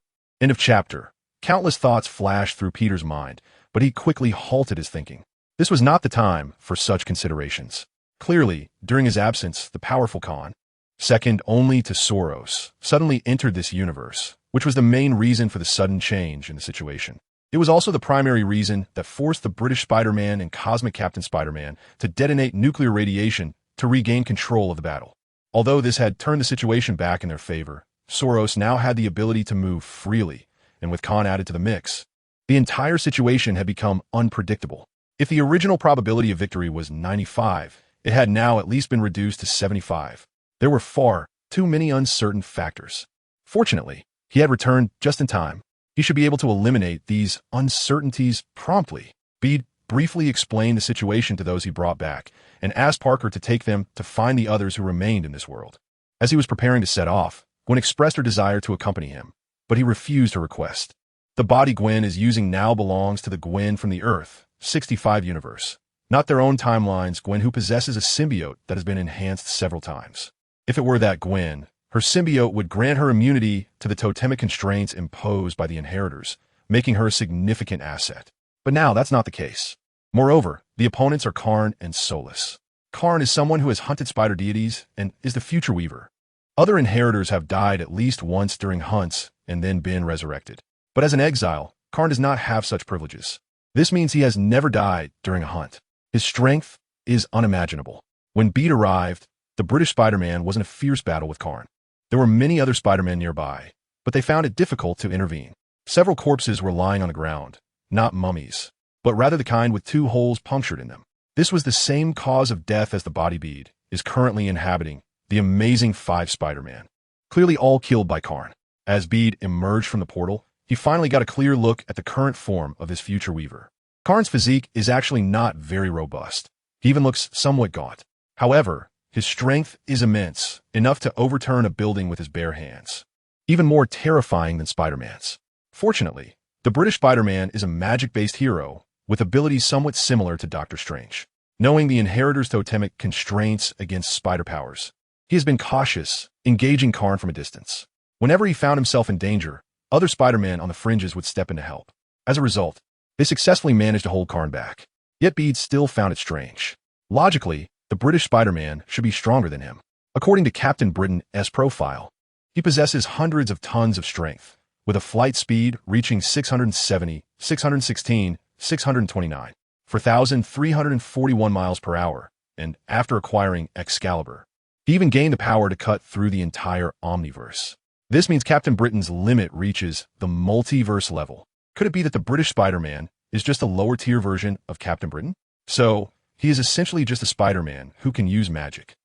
Speaker 1: End of chapter. Countless thoughts flashed through Peter's mind, but he quickly halted his thinking. This was not the time for such considerations. Clearly, during his absence, the powerful Khan, second only to Soros, suddenly entered this universe, which was the main reason for the sudden change in the situation. It was also the primary reason that forced the British Spider-Man and Cosmic Captain Spider-Man to detonate nuclear radiation to regain control of the battle. Although this had turned the situation back in their favor, Soros now had the ability to move freely, and with Khan added to the mix, the entire situation had become unpredictable. If the original probability of victory was 95, it had now at least been reduced to 75. There were far too many uncertain factors. Fortunately, he had returned just in time. He should be able to eliminate these uncertainties promptly. Bede briefly explained the situation to those he brought back and asked Parker to take them to find the others who remained in this world. As he was preparing to set off, Gwen expressed her desire to accompany him, but he refused her request. The body Gwen is using now belongs to the Gwen from the Earth 65 universe, not their own timeline's Gwen, who possesses a symbiote that has been enhanced several times. If it were that Gwen, her symbiote would grant her immunity to the totemic constraints imposed by the Inheritors, making her a significant asset. But now that's not the case. Moreover, the opponents are Karn and Solus. Karn is someone who has hunted spider deities and is the future weaver. Other Inheritors have died at least once during hunts and then been resurrected. But as an exile, Karn does not have such privileges. This means he has never died during a hunt. His strength is unimaginable. When Bede arrived, the British Spider-Man was in a fierce battle with Karn. There were many other Spider-Men nearby, but they found it difficult to intervene. Several corpses were lying on the ground, not mummies, but rather the kind with 2 holes punctured in them. This was the same cause of death as the body Bede is currently inhabiting, the amazing 5 Spider-Man, clearly all killed by Karn. As Bede emerged from the portal, he finally got a clear look at the current form of his future weaver. Karn's physique is actually not very robust. He even looks somewhat gaunt. However, his strength is immense, enough to overturn a building with his bare hands. Even more terrifying than Spider-Man's. Fortunately, the British Spider-Man is a magic-based hero with abilities somewhat similar to Doctor Strange. Knowing the Inheritors' totemic constraints against spider powers, he has been cautious, engaging Karn from a distance. Whenever he found himself in danger, other Spider-Men on the fringes would step in to help. As a result, they successfully managed to hold Karn back. Yet Bede still found it strange. Logically, the British Spider-Man should be stronger than him. According to Captain Britten's profile, he possesses hundreds of tons of strength, with a flight speed reaching 670, 616, 629, 4,341 miles per hour, and after acquiring Excalibur, he even gained the power to cut through the entire Omniverse. This means Captain Britten's limit reaches the multiverse level. Could it be that the British Spider-Man is just a lower-tier version of Captain Britain? So, he is essentially just a Spider-Man who can use magic.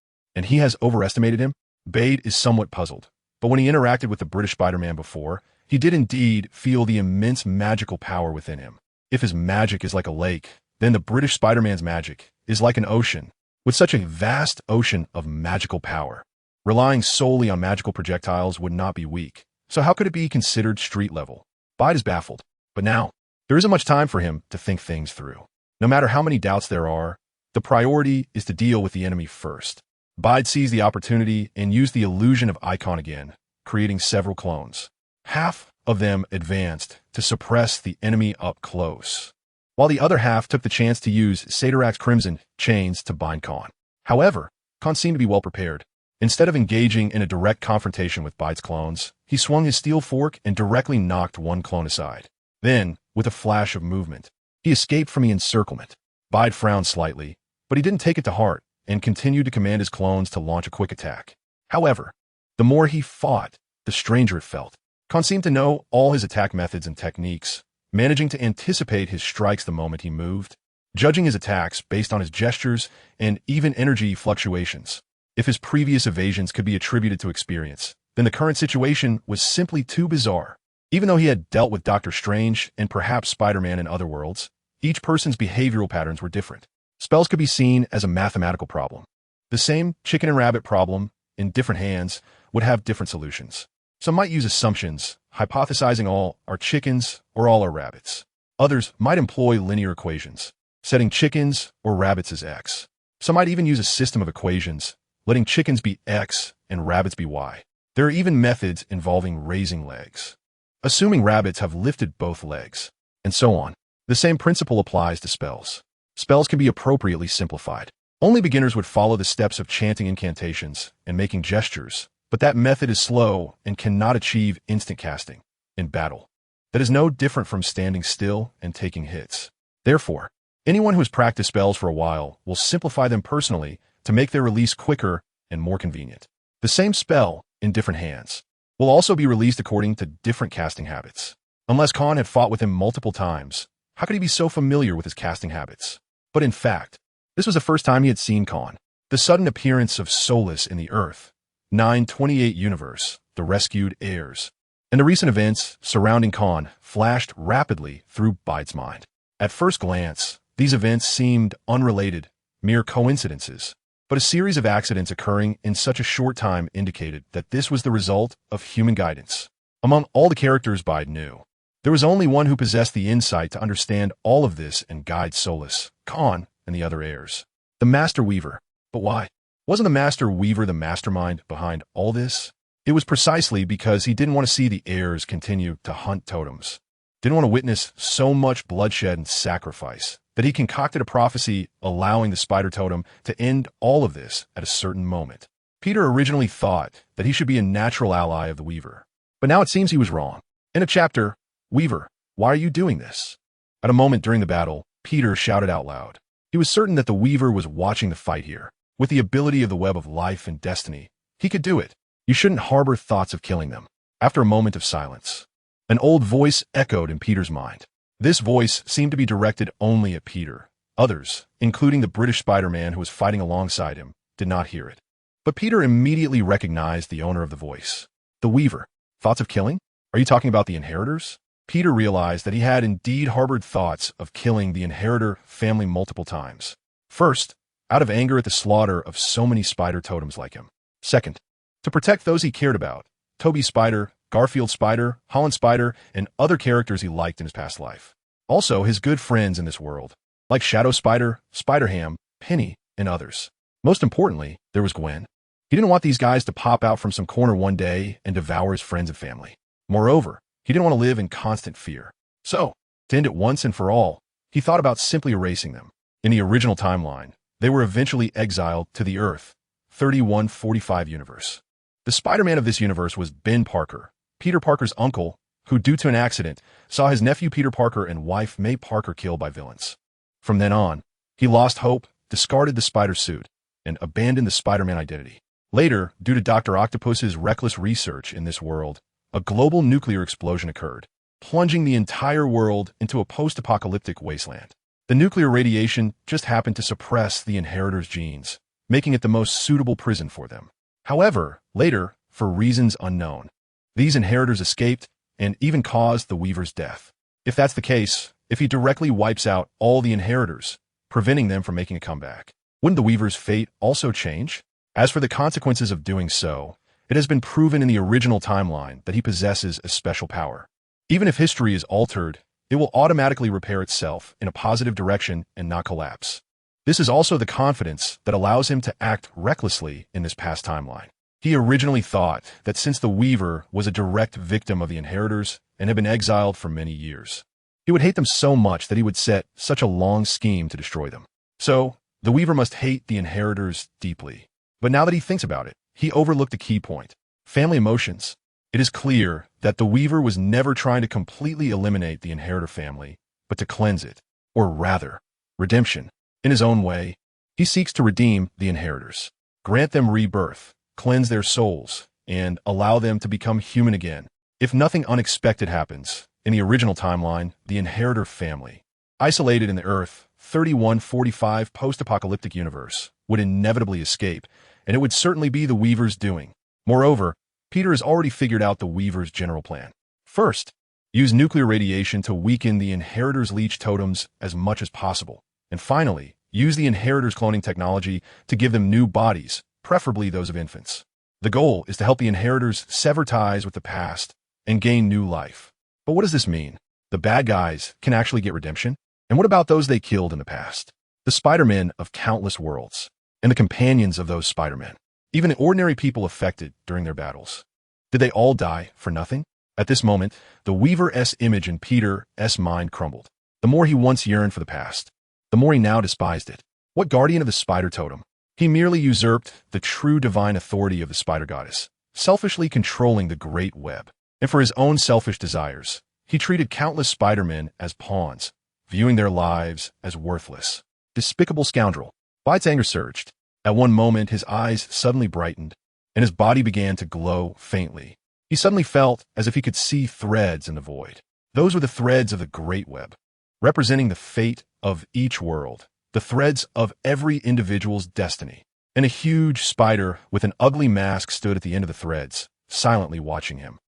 Speaker 1: and he has overestimated him? Bade is somewhat puzzled, but when he interacted with the British Spider-Man before, he did indeed feel the immense magical power within him. If his magic is like a lake, then the British Spider-Man's magic is like an ocean. With such a vast ocean of magical power, relying solely on magical projectiles would not be weak. So how could it be considered street level? Bide is baffled, but now, there isn't much time for him to think things through. No matter how many doubts there are, the priority is to deal with the enemy first. Bide seized the opportunity and used the illusion of akin again, creating several clones. Half of them advanced to suppress the enemy up close, while the other half took the chance to use Sadarak's crimson chains to bind Khan. However, Khan seemed to be well prepared. Instead of engaging in a direct confrontation with Bide's clones, he swung his steel fork and directly knocked one clone aside. Then, with a flash of movement, he escaped from the encirclement. Bide frowned slightly, but he didn't take it to heart and continued to command his clones to launch a quick attack. However, the more he fought, the stranger it felt. Khan seemed to know all his attack methods and techniques, managing to anticipate his strikes the moment he moved, judging his attacks based on his gestures and even energy fluctuations. If his previous evasions could be attributed to experience, then the current situation was simply too bizarre. Even though he had dealt with Doctor Strange and perhaps Spider-Man in other worlds, each person's behavioral patterns were different. Spells could be seen as a mathematical problem. The same chicken and rabbit problem, in different hands, would have different solutions. Some might use assumptions, hypothesizing all are chickens or all are rabbits. Others might employ linear equations, setting chickens or rabbits as X. Some might even use a system of equations, letting chickens be X and rabbits be Y. There are even methods involving raising legs, assuming rabbits have lifted both legs, and so on. The same principle applies to spells. Spells can be appropriately simplified. Only beginners would follow the steps of chanting incantations and making gestures, but that method is slow and cannot achieve instant casting in battle. That is no different from standing still and taking hits. Therefore, anyone who has practiced spells for a while will simplify them personally to make their release quicker and more convenient. The same spell, in different hands, will also be released according to different casting habits. Unless Khan had fought with him multiple times, how could he be so familiar with his casting habits? But in fact, this was the first time he had seen Khan. The sudden appearance of Solus in the Earth 928 universe, the rescued heirs, and the recent events surrounding Khan flashed rapidly through Bide's mind. At first glance, these events seemed unrelated, mere coincidences, but a series of accidents occurring in such a short time indicated that this was the result of human guidance. Among all the characters Bide knew, there was only one who possessed the insight to understand all of this and guide Solus, Khan, and the other heirs. The Master Weaver. But why? Wasn't the Master Weaver the mastermind behind all this? It was precisely because he didn't want to see the heirs continue to hunt totems. Didn't want to witness so much bloodshed and sacrifice that he concocted a prophecy allowing the spider totem to end all of this at a certain moment. Peter originally thought that he should be a natural ally of the Weaver, but now it seems he was wrong. In a chapter, Weaver, why are you doing this? At a moment during the battle, Peter shouted out loud. He was certain that the Weaver was watching the fight here. With the ability of the web of life and destiny, he could do it. You shouldn't harbor thoughts of killing them. After a moment of silence, an old voice echoed in Peter's mind. This voice seemed to be directed only at Peter. Others, including the British Spider-Man who was fighting alongside him, did not hear it. But Peter immediately recognized the owner of the voice. The Weaver. Thoughts of killing? Are you talking about the inheritors? Peter realized that he had indeed harbored thoughts of killing the inheritor family multiple times. First, out of anger at the slaughter of so many spider totems like him. Second, to protect those he cared about, Toby Spider, Garfield Spider, Holland Spider, and other characters he liked in his past life. Also, his good friends in this world, like Shadow Spider, Spider-Ham, Penny, and others. Most importantly, there was Gwen. He didn't want these guys to pop out from some corner one day and devour his friends and family. Moreover, he didn't want to live in constant fear. So, to end it once and for all, he thought about simply erasing them. In the original timeline, they were eventually exiled to the Earth 3145 universe. The Spider-Man of this universe was Ben Parker, Peter Parker's uncle, who due to an accident saw his nephew Peter Parker and wife May Parker killed by villains. From then on, he lost hope, discarded the spider suit, and abandoned the Spider-Man identity. Later, due to Dr. Octopus's reckless research in this world, a global nuclear explosion occurred, plunging the entire world into a post-apocalyptic wasteland. The nuclear radiation just happened to suppress the inheritor's genes, making it the most suitable prison for them. However, later, for reasons unknown, these inheritors escaped and even caused the Weaver's death. If that's the case, if he directly wipes out all the inheritors, preventing them from making a comeback, wouldn't the Weaver's fate also change? As for the consequences of doing so, it has been proven in the original timeline that he possesses a special power. Even if history is altered, it will automatically repair itself in a positive direction and not collapse. This is also the confidence that allows him to act recklessly in this past timeline. He originally thought that since the Weaver was a direct victim of the inheritors and had been exiled for many years, he would hate them so much that he would set such a long scheme to destroy them. So, the Weaver must hate the inheritors deeply. But now that he thinks about it, he overlooked a key point: family emotions. It is clear that the Weaver was never trying to completely eliminate the inheritor family, but to cleanse it, or rather, redemption. In his own way, he seeks to redeem the inheritors, grant them rebirth, cleanse their souls, and allow them to become human again. If nothing unexpected happens, in the original timeline, the inheritor family, isolated in the Earth 3145 post-apocalyptic universe, would inevitably escape, and it would certainly be the Weaver's doing. Moreover, Peter has already figured out the Weaver's general plan. First, use nuclear radiation to weaken the inheritors' leech totems as much as possible. And finally, use the inheritors' cloning technology to give them new bodies, preferably those of infants. The goal is to help the inheritors sever ties with the past and gain new life. But what does this mean? The bad guys can actually get redemption? And what about those they killed in the past? The Spider-Men of countless worlds, and the companions of those Spider-Men. Even ordinary people affected during their battles. Did they all die for nothing? At this moment, the Weaver's image in Peter's mind crumbled. The more he once yearned for the past, the more he now despised it. What guardian of the spider totem? He merely usurped the true divine authority of the spider goddess, selfishly controlling the great web. And for his own selfish desires, he treated countless Spider-Men as pawns, viewing their lives as worthless. Despicable scoundrel. Bite's anger surged. At one moment, his eyes suddenly brightened, and his body began to glow faintly. He suddenly felt as if he could see threads in the void. Those were the threads of the great web, representing the fate of each world, the threads of every individual's destiny. And a huge spider with an ugly mask stood at the end of the threads, silently watching him.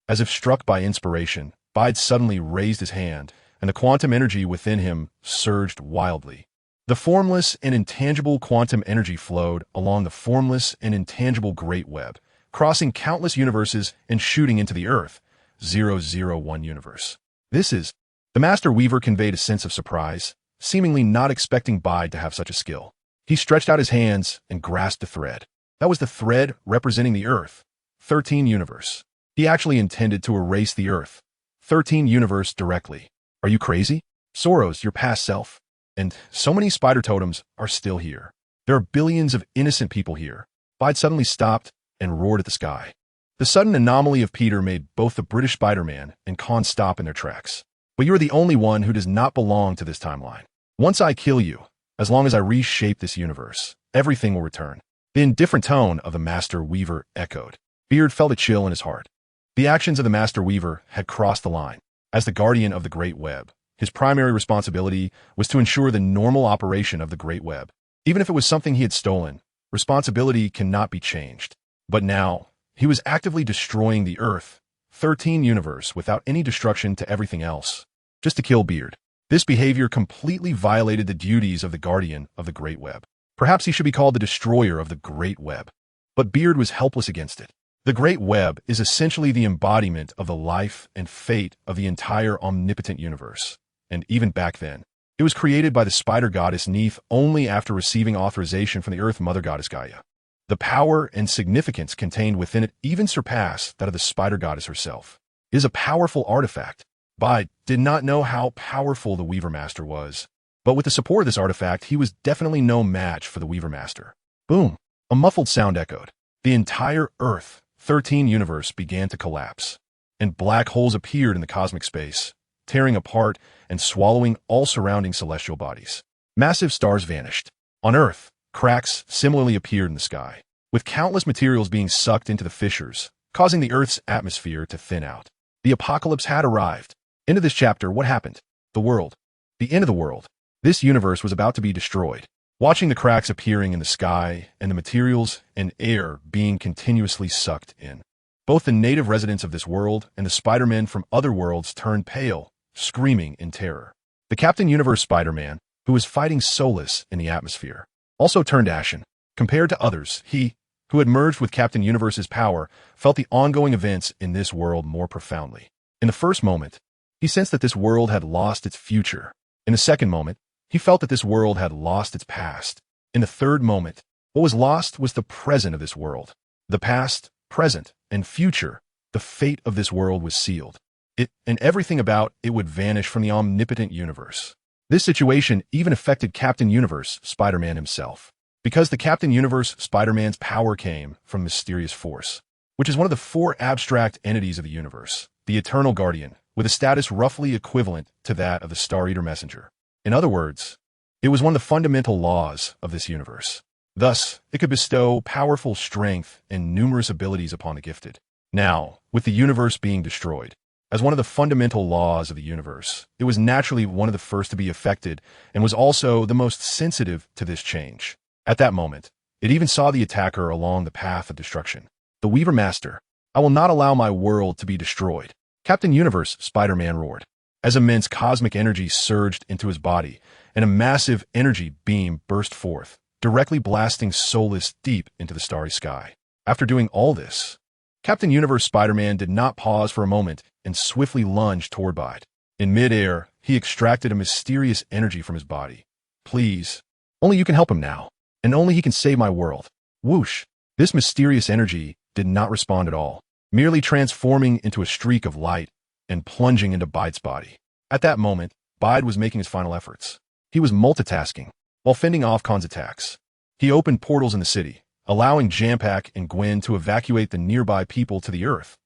Speaker 1: As if struck by inspiration, Bide suddenly raised his hand, and the quantum energy within him surged wildly. The formless and intangible quantum energy flowed along the formless and intangible great web, crossing countless universes and shooting into the Earth, 001 universe. The Master Weaver conveyed a sense of surprise, seemingly not expecting Bide to have such a skill. He stretched out his hands and grasped the thread. That was the thread representing the Earth, 13 universe. He actually intended to erase the Earth, 13 universe directly. Are you crazy? Soros, your past self. And so many spider totems are still here. There are billions of innocent people here. Bide suddenly stopped and roared at the sky. The sudden anomaly of Peter made both the British Spider-Man and Khan stop in their tracks. But you are the only one who does not belong to this timeline. Once I kill you, as long as I reshape this universe, everything will return. The indifferent tone of the Master Weaver echoed. Beard felt a chill in his heart. The actions of the Master Weaver had crossed the line. As the guardian of the Great Web, his primary responsibility was to ensure the normal operation of the Great Web. Even if it was something he had stolen, responsibility cannot be changed. But now, he was actively destroying the Earth, 13 universe without any destruction to everything else, just to kill Beard. This behavior completely violated the duties of the guardian of the Great Web. Perhaps he should be called the destroyer of the Great Web. But Beard was helpless against it. The Great Web is essentially the embodiment of the life and fate of the entire omnipotent universe. And even back then, it was created by the spider goddess Neith only after receiving authorization from the Earth Mother Goddess Gaia. The power and significance contained within it even surpass that of the spider goddess herself. It is a powerful artifact. Bide did not know how powerful the Weaver Master was, but with the support of this artifact, he was definitely no match for the Weaver Master. Boom! A muffled sound echoed. The entire Earth, 13 universe began to collapse, and black holes appeared in the cosmic space, tearing apart and swallowing all surrounding celestial bodies. Massive stars vanished. On Earth, cracks similarly appeared in the sky, with countless materials being sucked into the fissures, causing the Earth's atmosphere to thin out. The apocalypse had arrived. Into this chapter, what happened? The world. The end of the world. This universe was about to be destroyed. watching the cracks appearing in the sky and the materials and air being continuously sucked in. Both the native residents of this world and the Spider-Men from other worlds turned pale, screaming in terror. The Captain Universe Spider-Man, who was fighting Solus in the atmosphere, also turned ashen. Compared to others, he, who had merged with Captain Universe's power, felt the ongoing events in this world more profoundly. In the first moment, he sensed that this world had lost its future. In the second moment, he felt that this world had lost its past. In the third moment, what was lost was the present of this world. The past, present, and future, the fate of this world was sealed. It and everything about it would vanish from the omnipotent universe. This situation even affected Captain Universe, Spider-Man himself. Because the Captain Universe, Spider-Man's power came from mysterious force, which is one of the four abstract entities of the universe, the Eternal Guardian, with a status roughly equivalent to that of the Star Eater Messenger. In other words, it was one of the fundamental laws of this universe. Thus, it could bestow powerful strength and numerous abilities upon the gifted. Now, with the universe being destroyed, as one of the fundamental laws of the universe, it was naturally one of the first to be affected and was also the most sensitive to this change. At that moment, it even saw the attacker along the path of destruction. The Weaver Master, I will not allow my world to be destroyed. Captain Universe, Spider-Man roared, as immense cosmic energy surged into his body, and a massive energy beam burst forth, directly blasting Solus deep into the starry sky. After doing all this, Captain Universe Spider-Man did not pause for a moment and swiftly lunged toward Bite. In midair, he extracted a mysterious energy from his body. Please, only you can help him now, and only he can save my world. Whoosh! This mysterious energy did not respond at all, merely transforming into a streak of light and plunging into Bite's body. At that moment, Bite was making his final efforts. He was multitasking while fending off Khan's attacks. He opened portals in the city, allowing Jampack and Gwen to evacuate the nearby people to the Earth,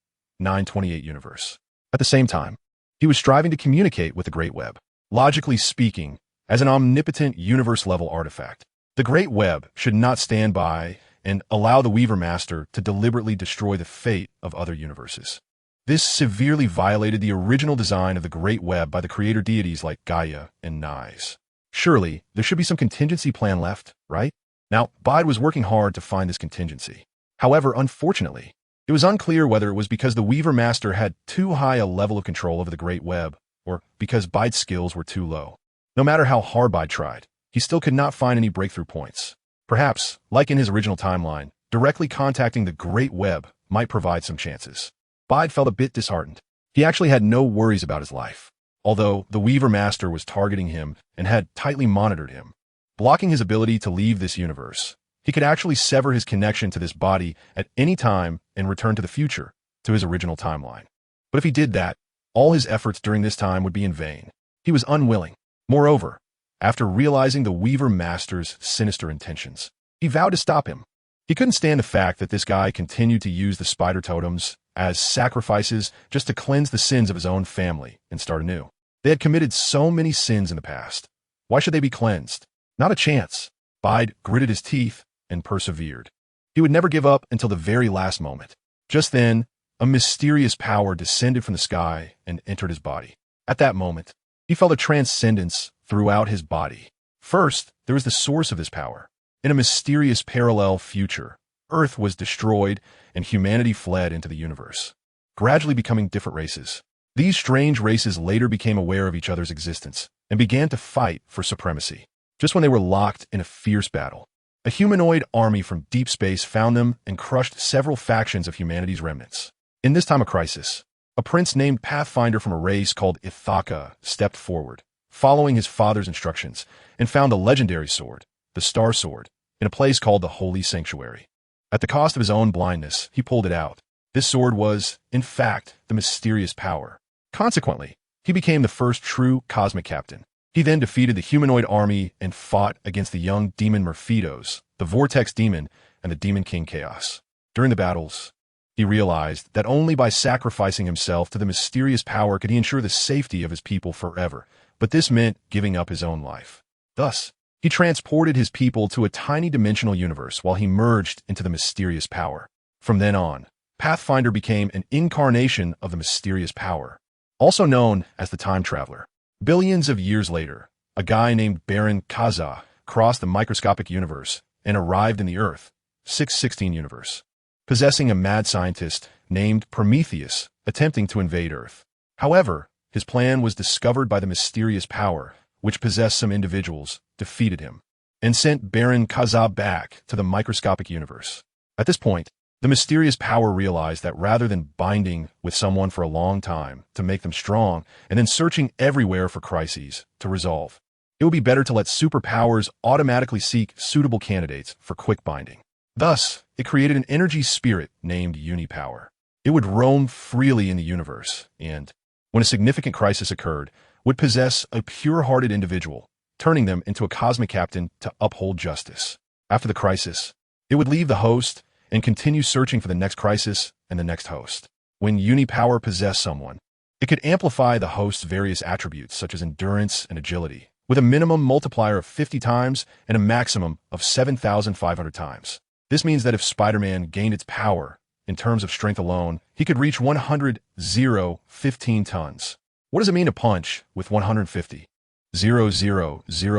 Speaker 1: 928 universe. At the same time, he was striving to communicate with the Great Web, logically speaking, as an omnipotent universe-level artifact. The Great Web should not stand by and allow the Weaver Master to deliberately destroy the fate of other universes. This severely violated the original design of the Great Web by the creator deities like Gaia and Nyes. Surely, there should be some contingency plan left, right? Now, Bide was working hard to find this contingency. However, unfortunately, it was unclear whether it was because the Weaver Master had too high a level of control over the Great Web, or because Bide's skills were too low. No matter how hard Bide tried, he still could not find any breakthrough points. Perhaps, like in his original timeline, directly contacting the Great Web might provide some chances. Bide felt a bit disheartened. He actually had no worries about his life, although the Weaver Master was targeting him and had tightly monitored him, blocking his ability to leave this universe. He could actually sever his connection to this body at any time and return to the future, to his original timeline. But if he did that, all his efforts during this time would be in vain. He was unwilling. Moreover, after realizing the Weaver Master's sinister intentions, he vowed to stop him. He couldn't stand the fact that this guy continued to use the spider totems as sacrifices just to cleanse the sins of his own family and start anew. They had committed so many sins in the past. Why should they be cleansed? Not a chance. Bide gritted his teeth and persevered. He would never give up until the very last moment. Just then, a mysterious power descended from the sky and entered his body. At that moment, he felt a transcendence throughout his body. First, there was the source of this power. In a mysterious parallel future, Earth was destroyed and humanity fled into the universe, gradually becoming different races. These strange races later became aware of each other's existence and began to fight for supremacy. Just when they were locked in a fierce battle, a humanoid army from deep space found them and crushed several factions of humanity's remnants. In this time of crisis, a prince named Pathfinder from a race called Ithaca stepped forward, following his father's instructions, and found a legendary sword, the Star Sword, in a place called the Holy Sanctuary. At the cost of his own blindness, he pulled it out. This sword was, in fact, the mysterious power. Consequently, he became the first true cosmic captain. He then defeated the humanoid army and fought against the young demon Mephitos, the Vortex Demon, and the Demon King Chaos. During the battles, he realized that only by sacrificing himself to the mysterious power could he ensure the safety of his people forever, but this meant giving up his own life. Thus, he transported his people to a tiny dimensional universe while he merged into the mysterious power. From then on, Pathfinder became an incarnation of the mysterious power, also known as the Time Traveler. Billions of years later, a guy named Baron Kaza crossed the microscopic universe and arrived in the Earth 616 universe, possessing a mad scientist named Prometheus attempting to invade Earth. However, his plan was discovered by the mysterious power, which possessed some individuals, defeated him, and sent Baron Kazab back to the microscopic universe. At this point, the mysterious power realized that rather than binding with someone for a long time to make them strong and then searching everywhere for crises to resolve, it would be better to let superpowers automatically seek suitable candidates for quick binding. Thus, it created an energy spirit named Unipower. It would roam freely in the universe and, when a significant crisis occurred, would possess a pure-hearted individual, turning them into a cosmic captain to uphold justice. After the crisis, it would leave the host and continue searching for the next crisis and the next host. When Unipower possessed someone, it could amplify the host's various attributes such as endurance and agility, with a minimum multiplier of 50 times and a maximum of 7,500 times. This means that if Spider-Man gained its power, in terms of strength alone, he could reach 15 tons. What does it mean to punch with 150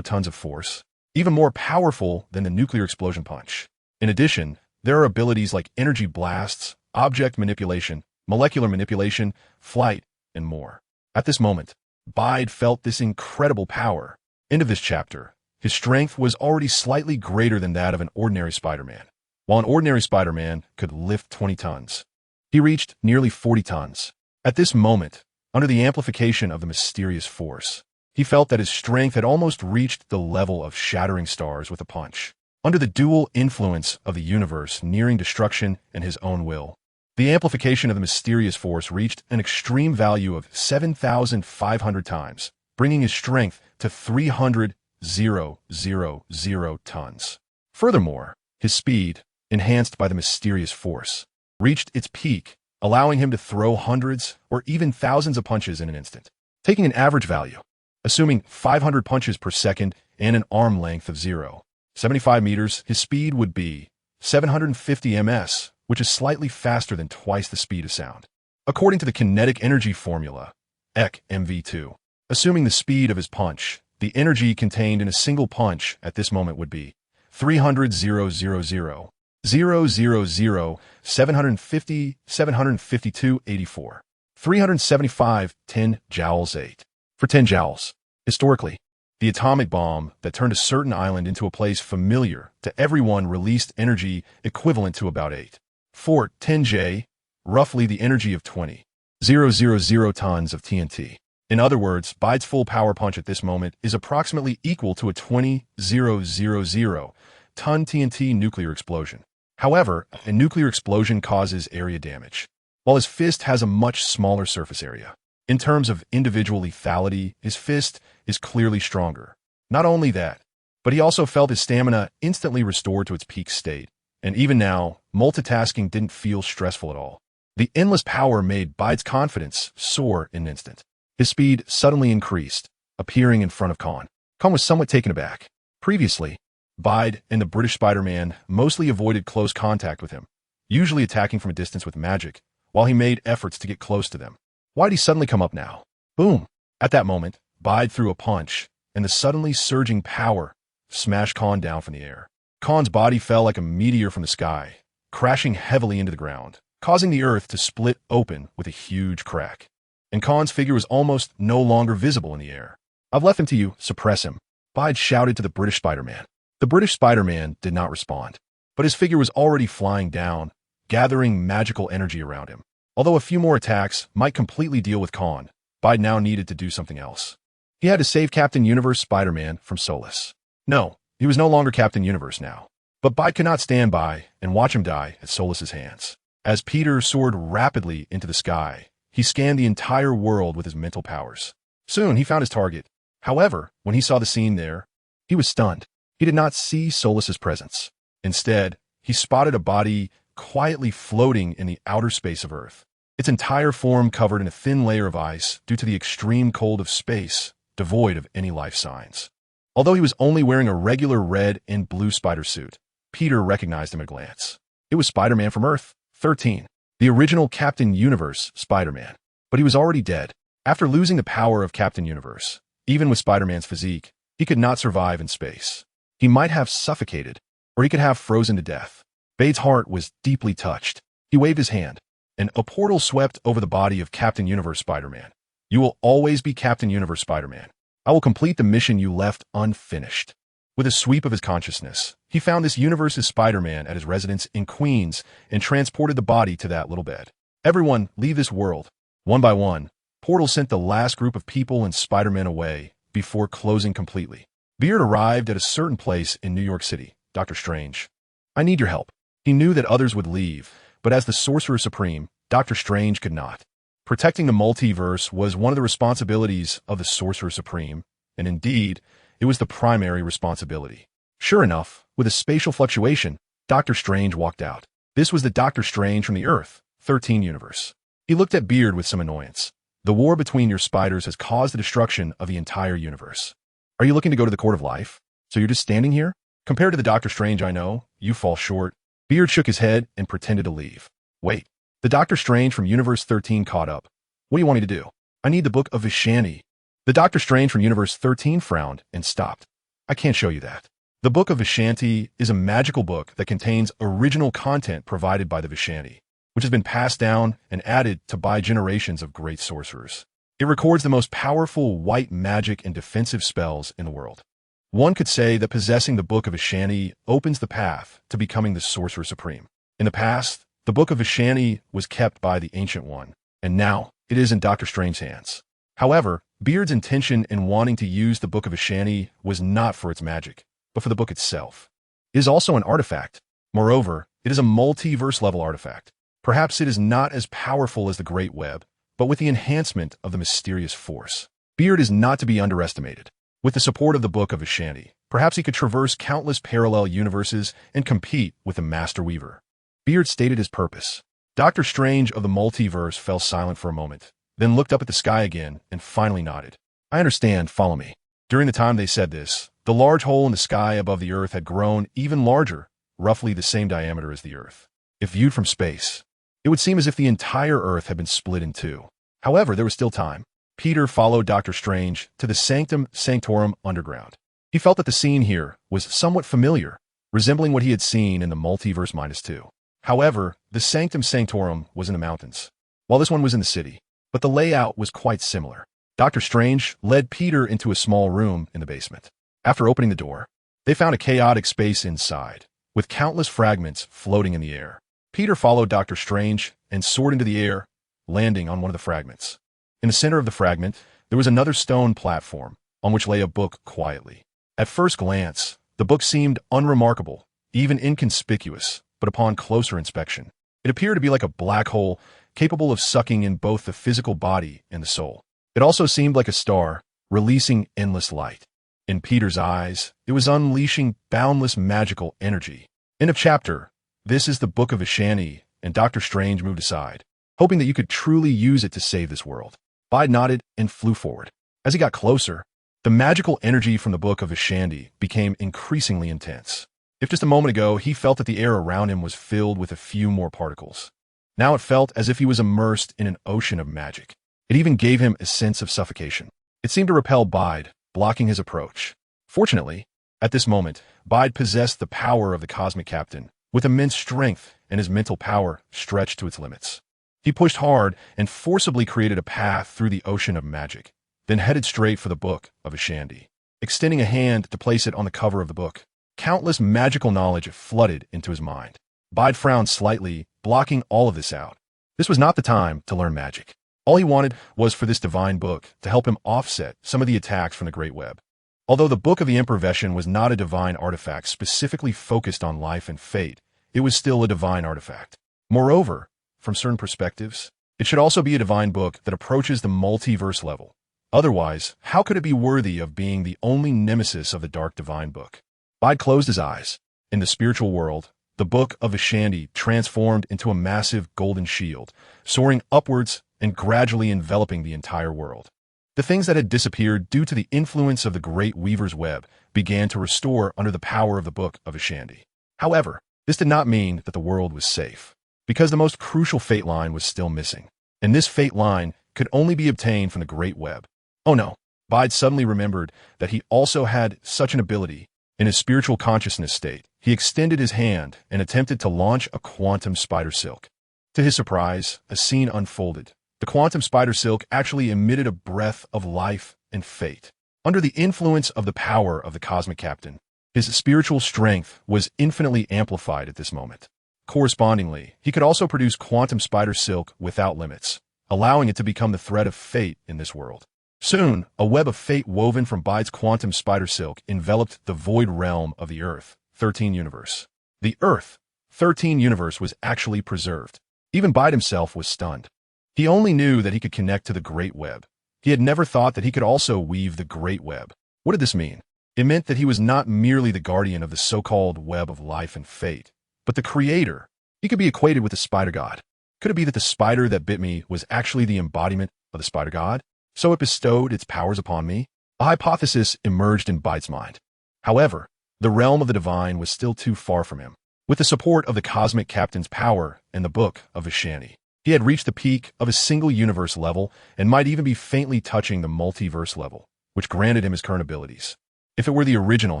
Speaker 1: tons of force? Even more powerful than the nuclear explosion punch. In addition, there are abilities like energy blasts, object manipulation, molecular manipulation, flight, and more. At this moment, Bide felt this incredible power. End of this chapter. His strength was already slightly greater than that of an ordinary Spider-Man. While an ordinary Spider-Man could lift 20 tons, he reached nearly 40 tons. At this moment, under the amplification of the mysterious force, he felt that his strength had almost reached the level of shattering stars with a punch. Under the dual influence of the universe nearing destruction and his own will, the amplification of the mysterious force reached an extreme value of 7,500 times, bringing his strength to 300,000 tons. Furthermore, his speed, enhanced by the mysterious force, reached its peak, allowing him to throw hundreds or even thousands of punches in an instant. Taking an average value, assuming 500 punches per second and an arm length of 0.75 meters, his speed would be 750 ms, which is slightly faster than twice the speed of sound. According to the kinetic energy formula, EK-MV2, assuming the speed of his punch, the energy contained in a single punch at this moment would be 752.84, 375 10 joules 8. For 10 joules. Historically, the atomic bomb that turned a certain island into a place familiar to everyone released energy equivalent to about 8.4 10J, roughly the energy of 20,000 tons of TNT. In other words, Bide's full power punch at this moment is approximately equal to a 20,000 ton TNT nuclear explosion. However, a nuclear explosion causes area damage, while his fist has a much smaller surface area. In terms of individual lethality, his fist is clearly stronger. Not only that, but he also felt his stamina instantly restored to its peak state, and even now, multitasking didn't feel stressful at all. The endless power made Bide's confidence soar in an instant. His speed suddenly increased, appearing in front of Khan. Khan was somewhat taken aback. Previously, Bide and the British Spider-Man mostly avoided close contact with him, usually attacking from a distance with magic, while he made efforts to get close to them. Why'd he suddenly come up now? Boom! At that moment, Bide threw a punch, and the suddenly surging power smashed Khan down from the air. Khan's body fell like a meteor from the sky, crashing heavily into the ground, causing the earth to split open with a huge crack. And Khan's figure was almost no longer visible in the air. "I've left him to you, suppress him," Bide shouted to the British Spider-Man. The British Spider-Man did not respond, but his figure was already flying down, gathering magical energy around him. Although a few more attacks might completely deal with Khan, Bide now needed to do something else. He had to save Captain Universe Spider-Man from Solus. No, he was no longer Captain Universe now. But Bide could not stand by and watch him die at Solus's hands. As Peter soared rapidly into the sky, he scanned the entire world with his mental powers. Soon he found his target. However, when he saw the scene there, he was stunned. He did not see Solus's presence. Instead, he spotted a body quietly floating in the outer space of Earth, its entire form covered in a thin layer of ice due to the extreme cold of space, devoid of any life signs. Although he was only wearing a regular red and blue spider suit, Peter recognized him at a glance. It was Spider-Man from Earth 13, the original Captain Universe Spider-Man. But he was already dead. After losing the power of Captain Universe, even with Spider-Man's physique, he could not survive in space. He might have suffocated, or he could have frozen to death. Bade's heart was deeply touched. He waved his hand, and a portal swept over the body of Captain Universe Spider-Man. You will always be Captain Universe Spider-Man. I will complete the mission you left unfinished. With a sweep of his consciousness, he found this universe's Spider-Man at his residence in Queens and transported the body to that little bed. Everyone, leave this world. One by one, Portal sent the last group of people and Spider-Man away before closing completely. Beard arrived at a certain place in New York City. Dr. Strange, I need your help. He knew that others would leave, but as the Sorcerer Supreme, Dr. Strange could not. Protecting the multiverse was one of the responsibilities of the Sorcerer Supreme, and indeed, it was the primary responsibility. Sure enough, with a spatial fluctuation, Dr. Strange walked out. This was the Dr. Strange from the Earth 13 universe. He looked at Beard with some annoyance. The war between your spiders has caused the destruction of the entire universe. Are you looking to go to the Court of Life? So you're just standing here? Compared to the Dr. Strange I know, you fall short. Beard shook his head and pretended to leave. Wait. The Dr. Strange from Universe 13 caught up. What do you want me to do? I need the Book of Vishanti. The Dr. Strange from Universe 13 frowned and stopped. I can't show you that. The Book of Vishanti is a magical book that contains original content provided by the Vishanti, which has been passed down and added to by generations of great sorcerers. It records the most powerful white magic and defensive spells in the world. One could say that possessing the Book of Vishanti opens the path to becoming the Sorcerer Supreme. In the past, the Book of Vishanti was kept by the Ancient One, and now it is in Dr. Strange's hands. However, Beard's intention in wanting to use the Book of Vishanti was not for its magic, but for the book itself. It is also an artifact. Moreover, it is a multiverse-level artifact. Perhaps it is not as powerful as the Great Web, but with the enhancement of the mysterious force. Beard is not to be underestimated. With the support of the Book of Vishanti, perhaps he could traverse countless parallel universes and compete with the Master Weaver. Beard stated his purpose. Dr. Strange of the multiverse fell silent for a moment, then looked up at the sky again and finally nodded. I understand, follow me. During the time they said this, the large hole in the sky above the Earth had grown even larger, roughly the same diameter as the Earth. If viewed from space, it would seem as if the entire Earth had been split in two. However, there was still time. Peter followed Dr. Strange to the Sanctum Sanctorum underground. He felt that the scene here was somewhat familiar, resembling what he had seen in the Multiverse -2. However, the Sanctum Sanctorum was in the mountains, while this one was in the city, but the layout was quite similar. Dr. Strange led Peter into a small room in the basement. After opening the door, they found a chaotic space inside, with countless fragments floating in the air. Peter followed Dr. Strange and soared into the air, landing on one of the fragments. In the center of the fragment, there was another stone platform, on which lay a book quietly. At first glance, the book seemed unremarkable, even inconspicuous, but upon closer inspection, it appeared to be like a black hole, capable of sucking in both the physical body and the soul. It also seemed like a star, releasing endless light. In Peter's eyes, it was unleashing boundless magical energy. End of chapter. This is the Book of Vishanti, and Dr. Strange moved aside, hoping that you could truly use it to save this world. Bide nodded and flew forward. As he got closer, the magical energy from the Book of Vishanti became increasingly intense. If just a moment ago he felt that the air around him was filled with a few more particles, now it felt as if he was immersed in an ocean of magic. It even gave him a sense of suffocation. It seemed to repel Bide, blocking his approach. Fortunately, at this moment, Bide possessed the power of the Cosmic Captain, with immense strength, and his mental power stretched to its limits. He pushed hard and forcibly created a path through the ocean of magic, then headed straight for the Book of Vishanti. Extending a hand to place it on the cover of the book, countless magical knowledge flooded into his mind. Bide frowned slightly, blocking all of this out. This was not the time to learn magic. All he wanted was for this divine book to help him offset some of the attacks from the Great Web. Although the Book of the Emperor Veshan was not a divine artifact specifically focused on life and fate, it was still a divine artifact. Moreover, from certain perspectives, it should also be a divine book that approaches the multiverse level. Otherwise, how could it be worthy of being the only nemesis of the Dark Divine Book? Bide closed his eyes. In the spiritual world, the Book of Vishanti transformed into a massive golden shield, soaring upwards and gradually enveloping the entire world. The things that had disappeared due to the influence of the Great Weaver's Web began to restore under the power of the Book of Vishanti. However, this did not mean that the world was safe, because the most crucial fate line was still missing, and this fate line could only be obtained from the Great Web. Oh no, Bide suddenly remembered that he also had such an ability In his spiritual consciousness state, he extended his hand and attempted to launch a quantum spider silk. To his surprise, a scene unfolded. The quantum spider silk actually emitted a breath of life and fate. Under the influence of the power of the cosmic captain, his spiritual strength was infinitely amplified at this moment. Correspondingly, he could also produce quantum spider silk without limits, allowing it to become the thread of fate in this world. Soon, a web of fate woven from Bide's quantum spider silk enveloped the void realm of the Earth, 13 universe. The Earth, 13 universe was actually preserved. Even Bide himself was stunned. He only knew that he could connect to the Great Web. He had never thought that he could also weave the Great Web. What did this mean? It meant that he was not merely the guardian of the so-called web of life and fate, but the creator. He could be equated with the spider god. Could it be that the spider that bit me was actually the embodiment of the spider god? So it bestowed its powers upon me? A hypothesis emerged in Bide's mind. However, the realm of the divine was still too far from him. With the support of the cosmic captain's power and the book of Vishani, he had reached the peak of a single universe level and might even be faintly touching the multiverse level, which granted him his current abilities. If it were the original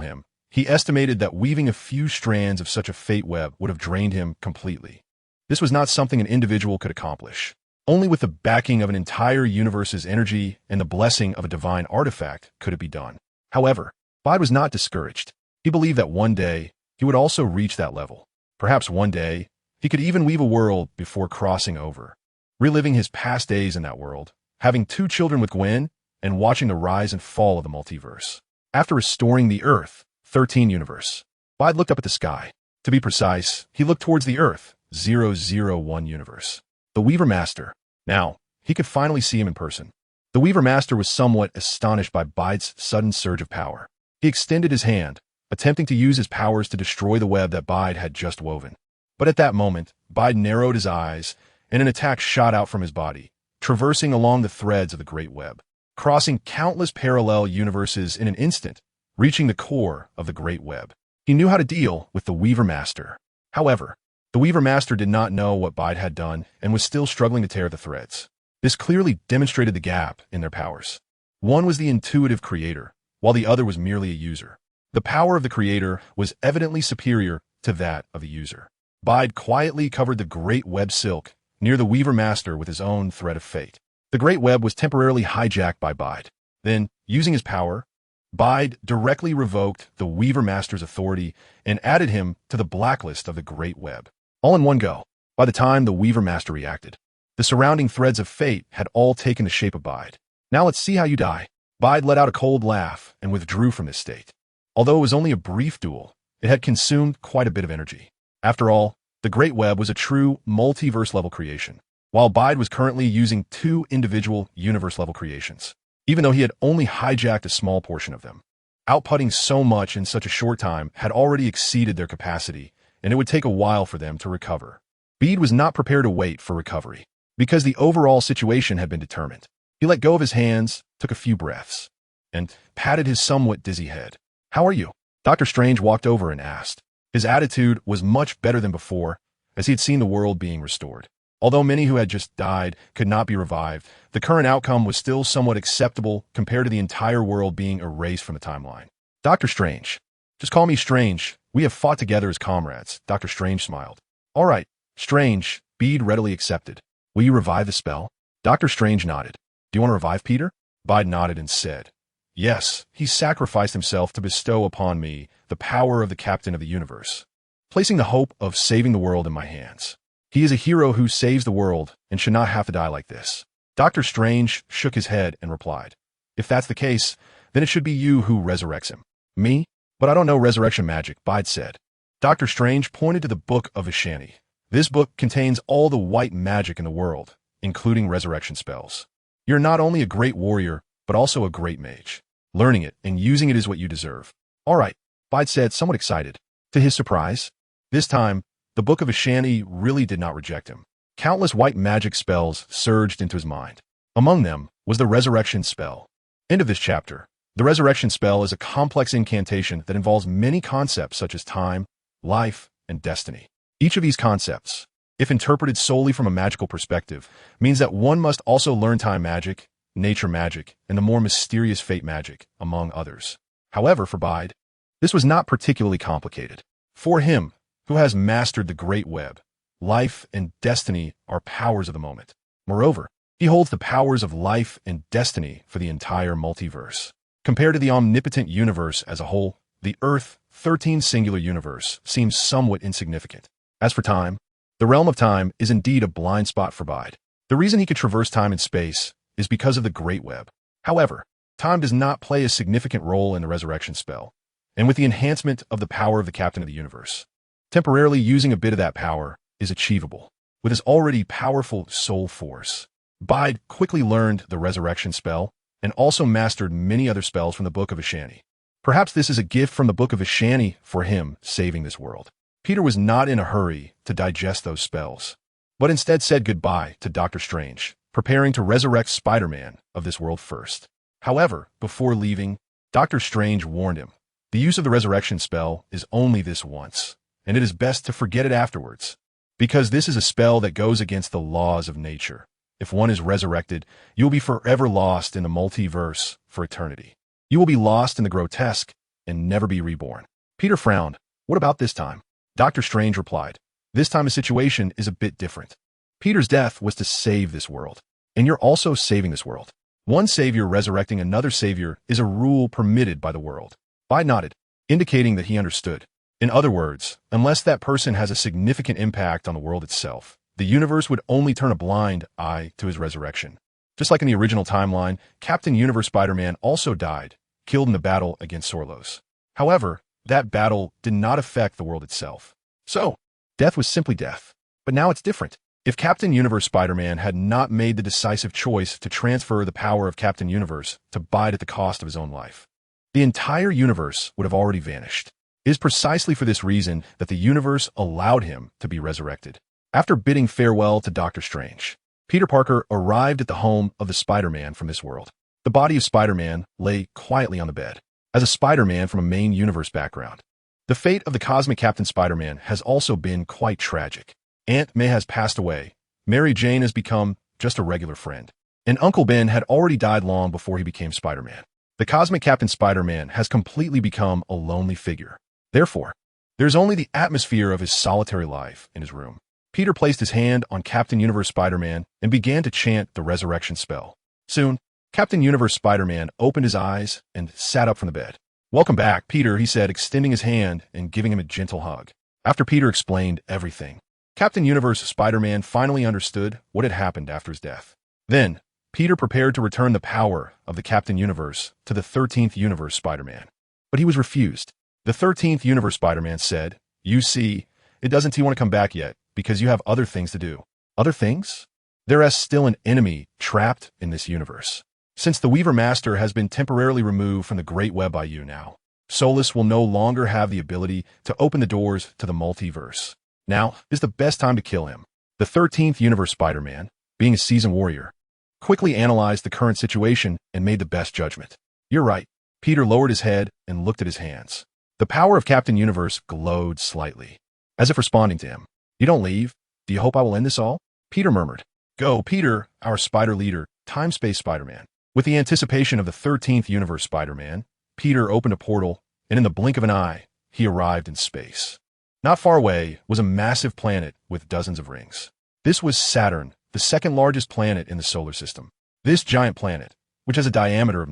Speaker 1: him, he estimated that weaving a few strands of such a fate web would have drained him completely. This was not something an individual could accomplish. Only with the backing of an entire universe's energy and the blessing of a divine artifact could it be done. However, Bide was not discouraged. He believed that one day he would also reach that level. Perhaps one day he could even weave a world before crossing over, reliving his past days in that world, having 2 children with Gwen, and watching the rise and fall of the multiverse. After restoring the Earth, 13 universe, Bide looked up at the sky. To be precise, he looked towards the Earth, 001 universe. The Weaver Master. Now, he could finally see him in person. The Weaver Master was somewhat astonished by Bide's sudden surge of power. He extended his hand, attempting to use his powers to destroy the web that Bide had just woven. But at that moment, Bide narrowed his eyes, and an attack shot out from his body, traversing along the threads of the Great Web, crossing countless parallel universes in an instant, reaching the core of the Great Web. He knew how to deal with the Weaver Master. However, the Weaver Master did not know what Bide had done and was still struggling to tear the threads. This clearly demonstrated the gap in their powers. One was the intuitive creator, while the other was merely a user. The power of the creator was evidently superior to that of the user. Bide quietly covered the Great Web silk near the Weaver Master with his own thread of fate. The Great Web was temporarily hijacked by Bide. Then, using his power, Bide directly revoked the Weaver Master's authority and added him to the blacklist of the Great Web. All in one go. By the time the Weaver Master reacted, the surrounding threads of fate had all taken the shape of Bide. Now let's see how you die. Bide let out a cold laugh and withdrew from this state. Although it was only a brief duel, it had consumed quite a bit of energy. After all, the Great Web was a true multiverse-level creation, while Bide was currently using 2 individual universe-level creations, even though he had only hijacked a small portion of them. Outputting so much in such a short time had already exceeded their capacity, and it would take a while for them to recover. Bede was not prepared to wait for recovery, because the overall situation had been determined. He let go of his hands, took a few breaths, and patted his somewhat dizzy head. "How are you?" Dr. Strange walked over and asked. His attitude was much better than before, as he had seen the world being restored. Although many who had just died could not be revived, the current outcome was still somewhat acceptable compared to the entire world being erased from the timeline. "Dr. Strange. Just call me Strange. We have fought together as comrades." Dr. Strange smiled. "All right, Strange," Bede readily accepted. "Will you revive the spell?" Dr. Strange nodded. "Do you want to revive Peter?" Bide nodded and said, "Yes, he sacrificed himself to bestow upon me the power of the captain of the universe, placing the hope of saving the world in my hands. He is a hero who saves the world and should not have to die like this." Dr. Strange shook his head and replied, "If that's the case, then it should be you who resurrects him." "Me? But I don't know resurrection magic," Bide said. Dr. Strange pointed to the book of Vishani. This book contains all the white magic in the world, including resurrection spells. You're not only a great warrior, but also a great mage. Learning it and using it is what you deserve. "All right," Bide said, somewhat excited. To his surprise, this time, the book of Vishani really did not reject him. Countless white magic spells surged into his mind. Among them was the resurrection spell. End of this chapter. The resurrection spell is a complex incantation that involves many concepts such as time, life, and destiny. Each of these concepts, if interpreted solely from a magical perspective, means that one must also learn time magic, nature magic, and the more mysterious fate magic, among others. However, for Bide, This was not particularly complicated. For him, who has mastered the great web, life and destiny are powers of the moment. Moreover, he holds the powers of life and destiny for the entire multiverse. Compared to the omnipotent universe as a whole, the Earth 13 singular universe seems somewhat insignificant. As for time, the realm of time is indeed a blind spot for Bide. The reason he could traverse time and space is because of the great web. However, time does not play a significant role in the resurrection spell, and with the enhancement of the power of the Captain of the Universe, temporarily using a bit of that power is achievable. With his already powerful soul force, Bide quickly learned the resurrection spell and also mastered many other spells from the Book of Ashani. Perhaps this is a gift from the Book of Ashani for him saving this world. Peter was not in a hurry to digest those spells, but instead said goodbye to Doctor Strange, preparing to resurrect Spider-Man of this world first. However, before leaving, Doctor Strange warned him, the use of the resurrection spell is only this once, and it is best to forget it afterwards, because this is a spell that goes against the laws of nature. If one is resurrected, you will be forever lost in the multiverse for eternity. You will be lost in the grotesque and never be reborn. Peter frowned. What about this time? Doctor Strange replied, this time the situation is a bit different. Peter's death was to save this world, and you're also saving this world. One savior resurrecting another savior is a rule permitted by the world. Bide nodded, indicating that he understood. In other words, unless that person has a significant impact on the world itself, the universe would only turn a blind eye to his resurrection. Just like in the original timeline, Captain Universe Spider-Man also died, killed in the battle against Sorlos. However, that battle did not affect the world itself. So, death was simply death. But now it's different. If Captain Universe Spider-Man had not made the decisive choice to transfer the power of Captain Universe to Bide at the cost of his own life, the entire universe would have already vanished. It is precisely for this reason that the universe allowed him to be resurrected. After bidding farewell to Doctor Strange, Peter Parker arrived at the home of the Spider-Man from this world. The body of Spider-Man lay quietly on the bed. As a Spider-Man from a main universe background, the fate of the cosmic Captain Spider-Man has also been quite tragic. Aunt May has passed away, Mary Jane has become just a regular friend, and Uncle Ben had already died long before he became Spider-Man. The cosmic Captain Spider-Man has completely become a lonely figure. Therefore, there's only the atmosphere of his solitary life in his room. Peter placed his hand on Captain Universe Spider-Man and began to chant the resurrection spell. Soon, Captain Universe Spider-Man opened his eyes and sat up from the bed. Welcome back, Peter, he said, extending his hand and giving him a gentle hug. After Peter explained everything, Captain Universe Spider-Man finally understood what had happened after his death. Then, Peter prepared to return the power of the Captain Universe to the 13th Universe Spider-Man. But he was refused. The 13th Universe Spider-Man said, you see, it doesn't want to come back yet, because you have other things to do. Other things? There is still an enemy trapped in this universe. Since the Weaver Master has been temporarily removed from the Great Web by you now, Solus will no longer have the ability to open the doors to the multiverse. Now is the best time to kill him. The 13th Universe Spider-Man, being a seasoned warrior, quickly analyzed the current situation and made the best judgment. You're right. Peter lowered his head and looked at his hands. The power of Captain Universe glowed slightly, as if responding to him. You don't leave? Do you hope I will end this all? Peter murmured. Go, Peter, our spider leader, time-space Spider-Man. With the anticipation of the 13th Universe Spider-Man, Peter opened a portal, and in the blink of an eye, he arrived in space. Not far away was a massive planet with dozens of rings. This was Saturn, the second largest planet in the solar system. This giant planet, which has a diameter of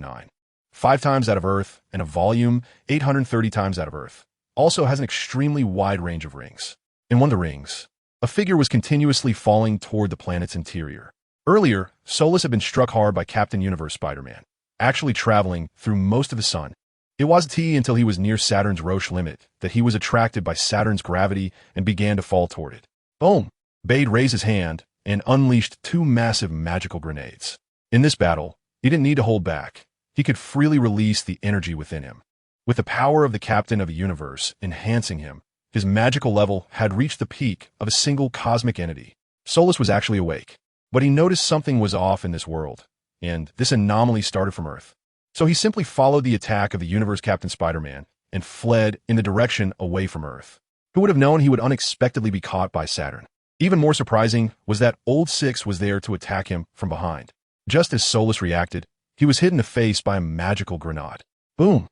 Speaker 1: 5 times that of Earth and a volume 830 times that of Earth, also has an extremely wide range of rings. In one of the rings, a figure was continuously falling toward the planet's interior. Earlier, Solus had been struck hard by Captain Universe Spider-Man, actually traveling through most of the sun. It wasn't until he was near Saturn's Roche limit that he was attracted by Saturn's gravity and began to fall toward it. Boom! Bade raised his hand and unleashed 2 massive magical grenades. In this battle, he didn't need to hold back. He could freely release the energy within him. With the power of the Captain of the Universe enhancing him, his magical level had reached the peak of a single cosmic entity. Solus was actually awake, but he noticed something was off in this world, and this anomaly started from Earth. So he simply followed the attack of the Universe Captain Spider-Man and fled in the direction away from Earth. Who would have known he would unexpectedly be caught by Saturn? Even more surprising was that Old Six was there to attack him from behind. Just as Solus reacted, he was hit in the face by a magical grenade. Boom!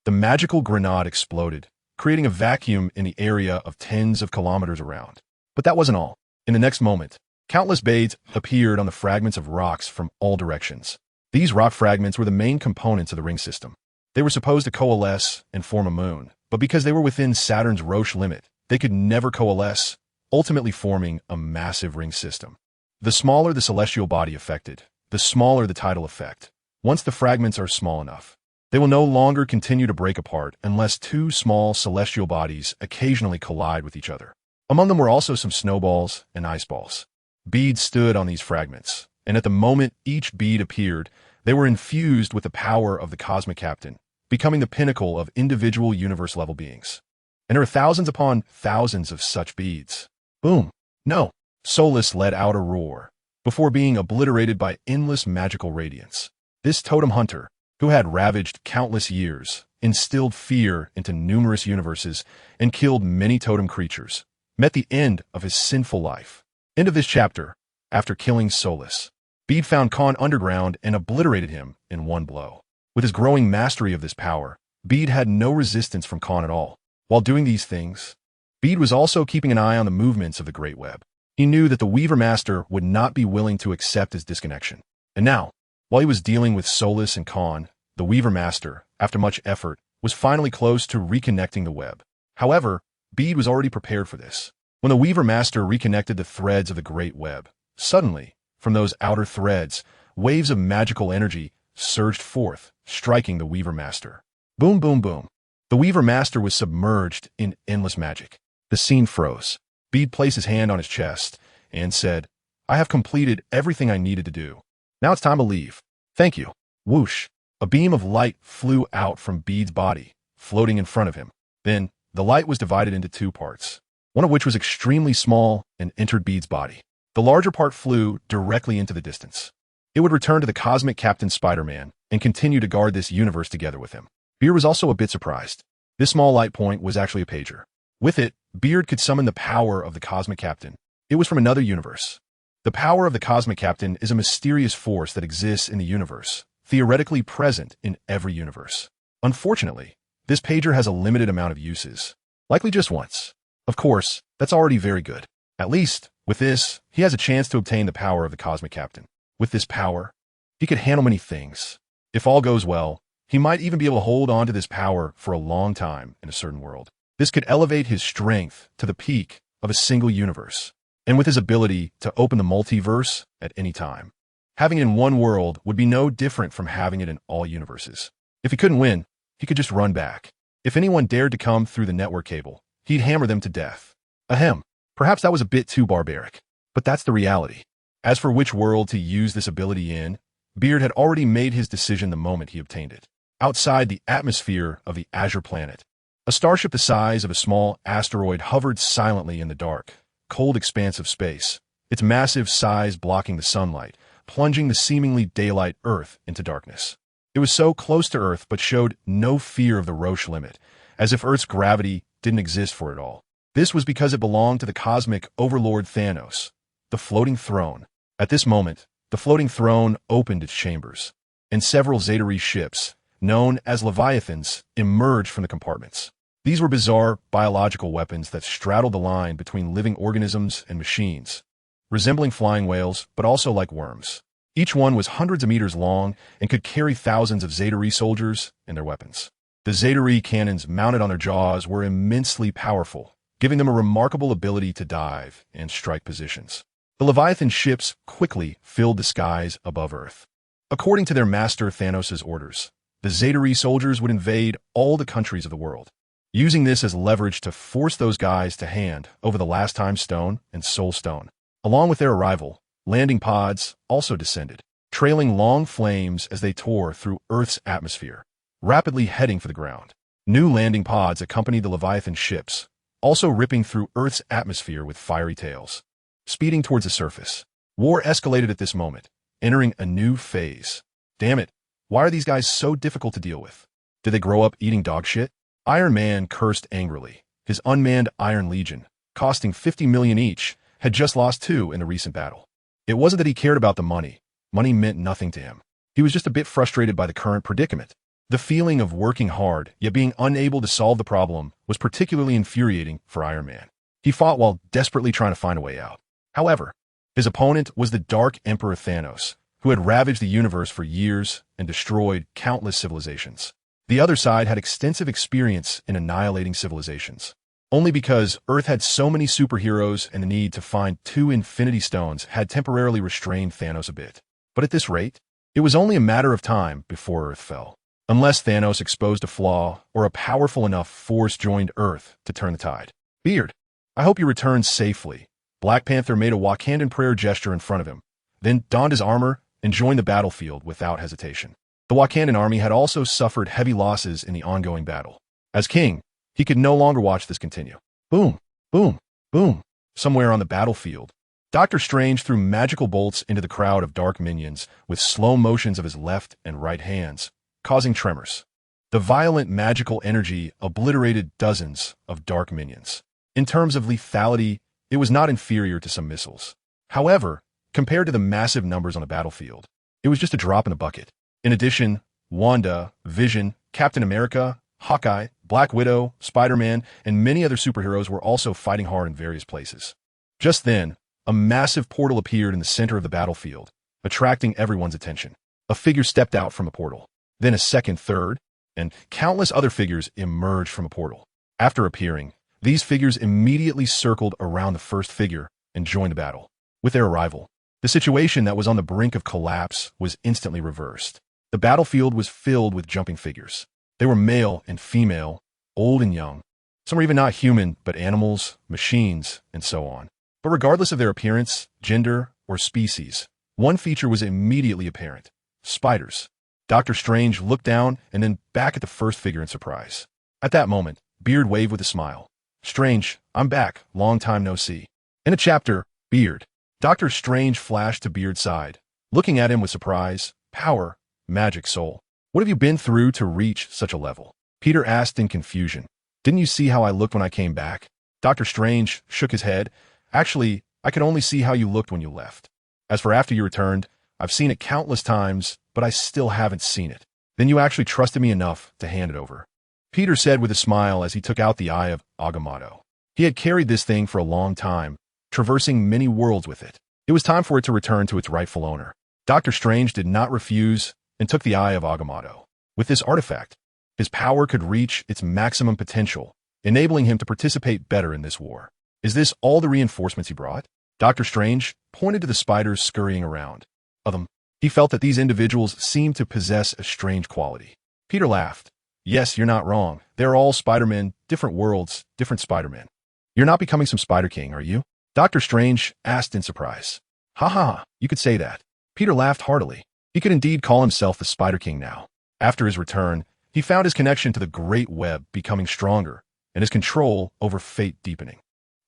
Speaker 1: The magical grenade exploded, creating a vacuum in the area of tens of kilometers around. But that wasn't all. In the next moment, countless beads appeared on the fragments of rocks from all directions. These rock fragments were the main components of the ring system. They were supposed to coalesce and form a moon, but because they were within Saturn's Roche limit, they could never coalesce, ultimately forming a massive ring system. The smaller the celestial body affected, the smaller the tidal effect. Once the fragments are small enough, they will no longer continue to break apart unless two small celestial bodies occasionally collide with each other. Among them were also some snowballs and ice balls. Beads stood on these fragments, and at the moment each bead appeared, they were infused with the power of the cosmic captain, becoming the pinnacle of individual universe-level beings. And there are thousands upon thousands of such beads. Boom! No! Solus let out a roar, before being obliterated by endless magical radiance. This totem hunter, who had ravaged countless years, instilled fear into numerous universes, and killed many totem creatures, met the end of his sinful life. End of this chapter. After killing Solus, Bede found Khan underground and obliterated him in one blow. With his growing mastery of this power, Bede had no resistance from Khan at all. While doing these things, Bede was also keeping an eye on the movements of the Great Web. He knew that the Weaver Master would not be willing to accept his disconnection. And now, while he was dealing with Solus and Khan, the Weaver Master, after much effort, was finally close to reconnecting the web. However, Bede was already prepared for this. When the Weaver Master reconnected the threads of the Great Web, suddenly, from those outer threads, waves of magical energy surged forth, striking the Weaver Master. Boom, boom, boom. The Weaver Master was submerged in endless magic. The scene froze. Bede placed his hand on his chest and said, "I have completed everything I needed to do. Now it's time to leave. Thank you." Whoosh! A beam of light flew out from Bede's body, floating in front of him. Then, the light was divided into two parts, one of which was extremely small and entered Bede's body. The larger part flew directly into the distance. It would return to the cosmic Captain Spider-Man and continue to guard this universe together with him. Beard was also a bit surprised. This small light point was actually a pager. With it, Beard could summon the power of the Cosmic Captain. It was from another universe. The power of the Cosmic Captain is a mysterious force that exists in the universe, theoretically present in every universe. Unfortunately, this pager has a limited amount of uses, likely just once. Of course, that's already very good. At least, with this, he has a chance to obtain the power of the Cosmic Captain. With this power, he could handle many things. If all goes well, he might even be able to hold on to this power for a long time in a certain world. This could elevate his strength to the peak of a single universe, and with his ability to open the multiverse at any time. Having it in one world would be no different from having it in all universes. If he couldn't win, he could just run back. If anyone dared to come through the network cable, he'd hammer them to death. Ahem. Perhaps that was a bit too barbaric, but that's the reality. As for which world to use this ability in, Beard had already made his decision the moment he obtained it. Outside the atmosphere of the Azure Planet, a starship the size of a small asteroid hovered silently in the dark, cold expanse of space, its massive size blocking the sunlight, plunging the seemingly daylight Earth into darkness. It was so close to Earth but showed no fear of the Roche limit, as if Earth's gravity didn't exist for it all. This was because it belonged to the cosmic overlord Thanos, the floating throne. At this moment, the floating throne opened its chambers, and several Zeta-Re ships, known as Leviathans, emerged from the compartments. These were bizarre biological weapons that straddled the line between living organisms and machines, resembling flying whales, but also like worms. Each one was hundreds of meters long and could carry thousands of Zeta-Re soldiers and their weapons. The Zeta-Re cannons mounted on their jaws were immensely powerful, giving them a remarkable ability to dive and strike positions. The Leviathan ships quickly filled the skies above Earth. According to their master Thanos' orders, the Zeta-Re soldiers would invade all the countries of the world, using this as leverage to force those guys to hand over the Last Time Stone and Soul Stone. Along with their arrival, landing pods also descended, trailing long flames as they tore through Earth's atmosphere, rapidly heading for the ground. New landing pods accompanied the Leviathan ships, also ripping through Earth's atmosphere with fiery tails. Speeding towards the surface, war escalated at this moment, entering a new phase. Damn it, why are these guys so difficult to deal with? Did they grow up eating dog shit? Iron Man cursed angrily. His unmanned Iron Legion, costing 50 million each, had just lost 2 in the recent battle. It wasn't that he cared about the money. Money meant nothing to him. He was just a bit frustrated by the current predicament. The feeling of working hard, yet being unable to solve the problem, was particularly infuriating for Iron Man. He fought while desperately trying to find a way out. However, his opponent was the Dark Emperor Thanos, who had ravaged the universe for years and destroyed countless civilizations. The other side had extensive experience in annihilating civilizations. Only because Earth had so many superheroes and the need to find 2 Infinity Stones had temporarily restrained Thanos a bit. But at this rate, it was only a matter of time before Earth fell. Unless Thanos exposed a flaw or a powerful enough force joined Earth to turn the tide. Beard, I hope you returned safely. Black Panther made a Wakandan prayer gesture in front of him, then donned his armor and joined the battlefield without hesitation. The Wakandan army had also suffered heavy losses in the ongoing battle. As king, he could no longer watch this continue. Boom, boom, boom. Somewhere on the battlefield, Doctor Strange threw magical bolts into the crowd of dark minions with slow motions of his left and right hands, causing tremors. The violent magical energy obliterated dozens of dark minions. In terms of lethality, it was not inferior to some missiles. However, compared to the massive numbers on the battlefield, it was just a drop in the bucket. In addition, Wanda, Vision, Captain America, Hawkeye, Black Widow, Spider-Man, and many other superheroes were also fighting hard in various places. Just then, a massive portal appeared in the center of the battlefield, attracting everyone's attention. A figure stepped out from a portal. Then a second, third, and countless other figures emerged from a portal. After appearing, these figures immediately circled around the first figure and joined the battle. With their arrival, the situation that was on the brink of collapse was instantly reversed. The battlefield was filled with jumping figures. They were male and female, old and young. Some were even not human, but animals, machines, and so on. But regardless of their appearance, gender, or species, one feature was immediately apparent: spiders. Doctor Strange looked down and then back at the first figure in surprise. At that moment, Beard waved with a smile. Strange, I'm back. Long time no see. In a chapter, Beard. Doctor Strange flashed to Beard's side, looking at him with surprise. Power, magic soul. What have you been through to reach such a level? Peter asked in confusion. Didn't you see how I looked when I came back? Doctor Strange shook his head. Actually, I could only see how you looked when you left. As for after you returned, I've seen it countless times, but I still haven't seen it. Then you actually trusted me enough to hand it over. Peter said with a smile as he took out the eye of Agamotto. He had carried this thing for a long time, traversing many worlds with it. It was time for it to return to its rightful owner. Doctor Strange did not refuse and took the eye of Agamotto. With this artifact, his power could reach its maximum potential, enabling him to participate better in this war. Is this all the reinforcements he brought? Doctor Strange pointed to the spiders scurrying around. Of them, he felt that these individuals seemed to possess a strange quality. Peter laughed. Yes, you're not wrong. They're all Spider-Men, different worlds, different Spider-Men. You're not becoming some Spider King, are you? Doctor Strange asked in surprise. Ha ha, you could say that. Peter laughed heartily. He could indeed call himself the Spider King now. After his return, he found his connection to the Great Web becoming stronger and his control over fate deepening.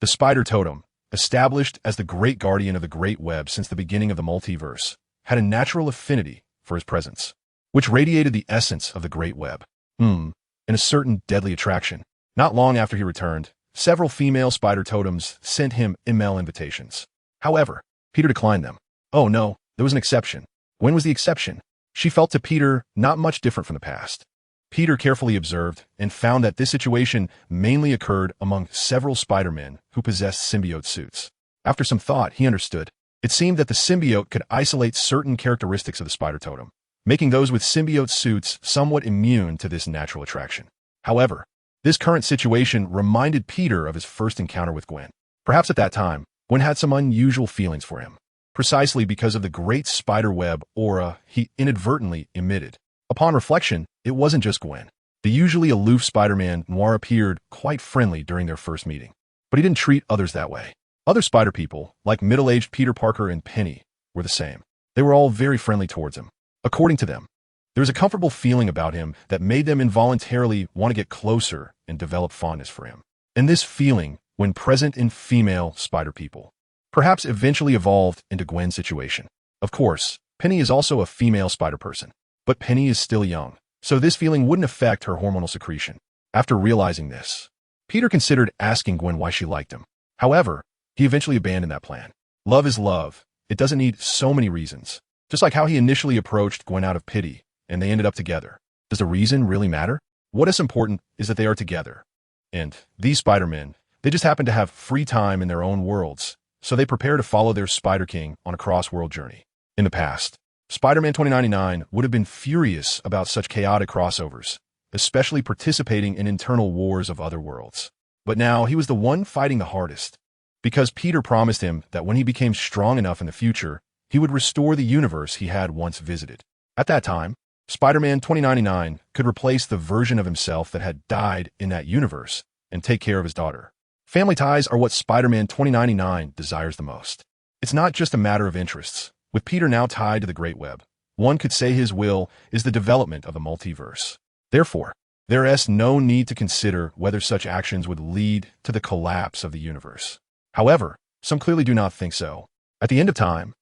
Speaker 1: The Spider Totem, established as the great guardian of the Great Web since the beginning of the multiverse, had a natural affinity for his presence, which radiated the essence of the Great Web, and a certain deadly attraction. Not long after he returned, several female spider totems sent him email invitations. However, Peter declined them. Oh no, there was an exception. When was the exception? She felt to Peter not much different from the past. Peter carefully observed and found that this situation mainly occurred among several Spider-Men who possessed symbiote suits. After some thought, he understood. It seemed that the symbiote could isolate certain characteristics of the spider totem, making those with symbiote suits somewhat immune to this natural attraction. However, this current situation reminded Peter of his first encounter with Gwen. Perhaps at that time, Gwen had some unusual feelings for him, precisely because of the great spiderweb aura he inadvertently emitted. Upon reflection, it wasn't just Gwen. The usually aloof Spider-Man Noir appeared quite friendly during their first meeting, but he didn't treat others that way. Other spider people, like middle-aged Peter Parker and Penny, were the same. They were all very friendly towards him. According to them, there was a comfortable feeling about him that made them involuntarily want to get closer and develop fondness for him. And this feeling, when present in female spider people, perhaps eventually evolved into Gwen's situation. Of course, Penny is also a female spider person, but Penny is still young, so this feeling wouldn't affect her hormonal secretion. After realizing this, Peter considered asking Gwen why she liked him. However, he eventually abandoned that plan. Love is love. It doesn't need so many reasons. Just like how he initially approached Gwen out of pity, and they ended up together. Does the reason really matter? What is important is that they are together. And these Spider-Men, they just happen to have free time in their own worlds, so they prepare to follow their Spider King on a cross-world journey. In the past, Spider-Man 2099 would have been furious about such chaotic crossovers, especially participating in internal wars of other worlds. But now he was the one fighting the hardest, because Peter promised him that when he became strong enough in the future, he would restore the universe he had once visited. At that time, Spider-Man 2099 could replace the version of himself that had died in that universe and take care of his daughter. Family ties are what Spider-Man 2099 desires the most. It's not just a matter of interests. With Peter now tied to the Great Web, one could say his will is the development of the multiverse. Therefore, there is no need to consider whether such actions would lead to the collapse of the universe. However, some clearly do not think so. At the end of time,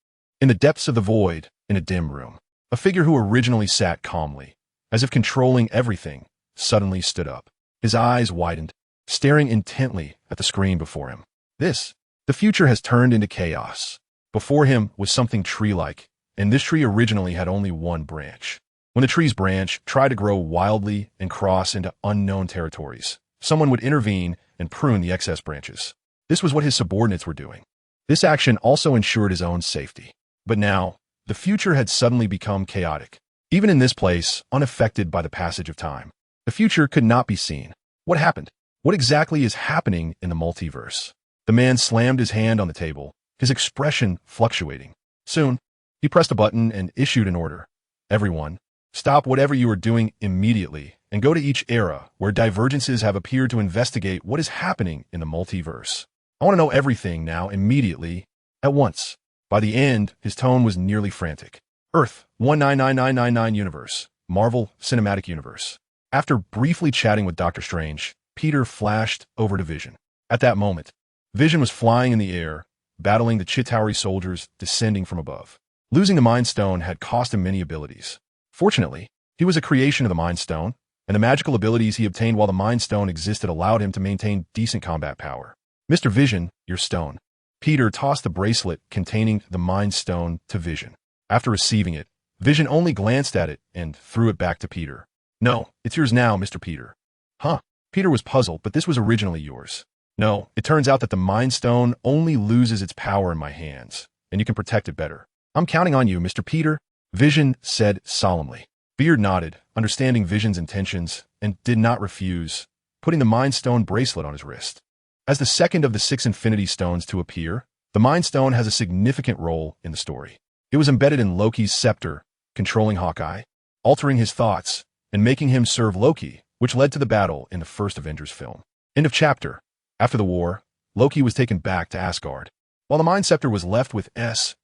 Speaker 1: in the depths of the void, in a dim room, a figure who originally sat calmly, as if controlling everything, suddenly stood up. His eyes widened, staring intently at the screen before him. The future has turned into chaos. Before him was something tree-like, and this tree originally had only one branch. When the tree's branch tried to grow wildly and cross into unknown territories, someone would intervene and prune the excess branches. This was what his subordinates were doing. This action also ensured his own safety. But now, the future had suddenly become chaotic. Even in this place, unaffected by the passage of time, the future could not be seen. What happened? What exactly is happening in the multiverse? The man slammed his hand on the table, his expression fluctuating. Soon, he pressed a button and issued an order. Everyone, stop whatever you are doing immediately and go to each era where divergences have appeared to investigate what is happening in the multiverse. I want to know everything now immediately, at once. By the end, his tone was nearly frantic. Earth, 199999 Universe, Marvel Cinematic Universe. After briefly chatting with Doctor Strange, Peter flashed over to Vision. At that moment, Vision was flying in the air, battling the Chitauri soldiers descending from above. Losing the Mind Stone had cost him many abilities. Fortunately, he was a creation of the Mind Stone, and the magical abilities he obtained while the Mind Stone existed allowed him to maintain decent combat power. Mr. Vision, your stone. Peter tossed the bracelet containing the Mind Stone to Vision. After receiving it, Vision only glanced at it and threw it back to Peter. No, it's yours now, Mr. Peter. Huh? Peter was puzzled, but this was originally yours. No, it turns out that the Mind Stone only loses its power in my hands, and you can protect it better. I'm counting on you, Mr. Peter, Vision said solemnly. Beard nodded, understanding Vision's intentions, and did not refuse, putting the Mind Stone bracelet on his wrist. As the second of the 6 Infinity Stones to appear, the Mind Stone has a significant role in the story. It was embedded in Loki's scepter, controlling Hawkeye, altering his thoughts, and making him serve Loki, which led to the battle in the first Avengers film. End of chapter. After the war, Loki was taken back to Asgard, while the Mind Scepter was left with S.H.I.L.D.,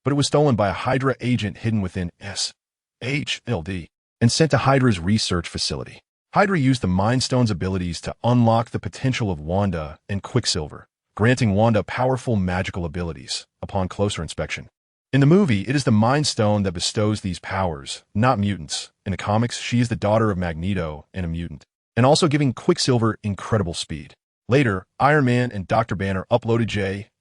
Speaker 1: but it was stolen by a Hydra agent hidden within S.H.I.L.D. and sent to Hydra's research facility. Hydra used the Mind Stone's abilities to unlock the potential of Wanda and Quicksilver, granting Wanda powerful magical abilities upon closer inspection. In the movie, it is the Mind Stone that bestows these powers, not mutants. In the comics, she is the daughter of Magneto and a mutant, and also giving Quicksilver incredible speed. Later, Iron Man and Dr. Banner uploaded J.A.R.V.I.S.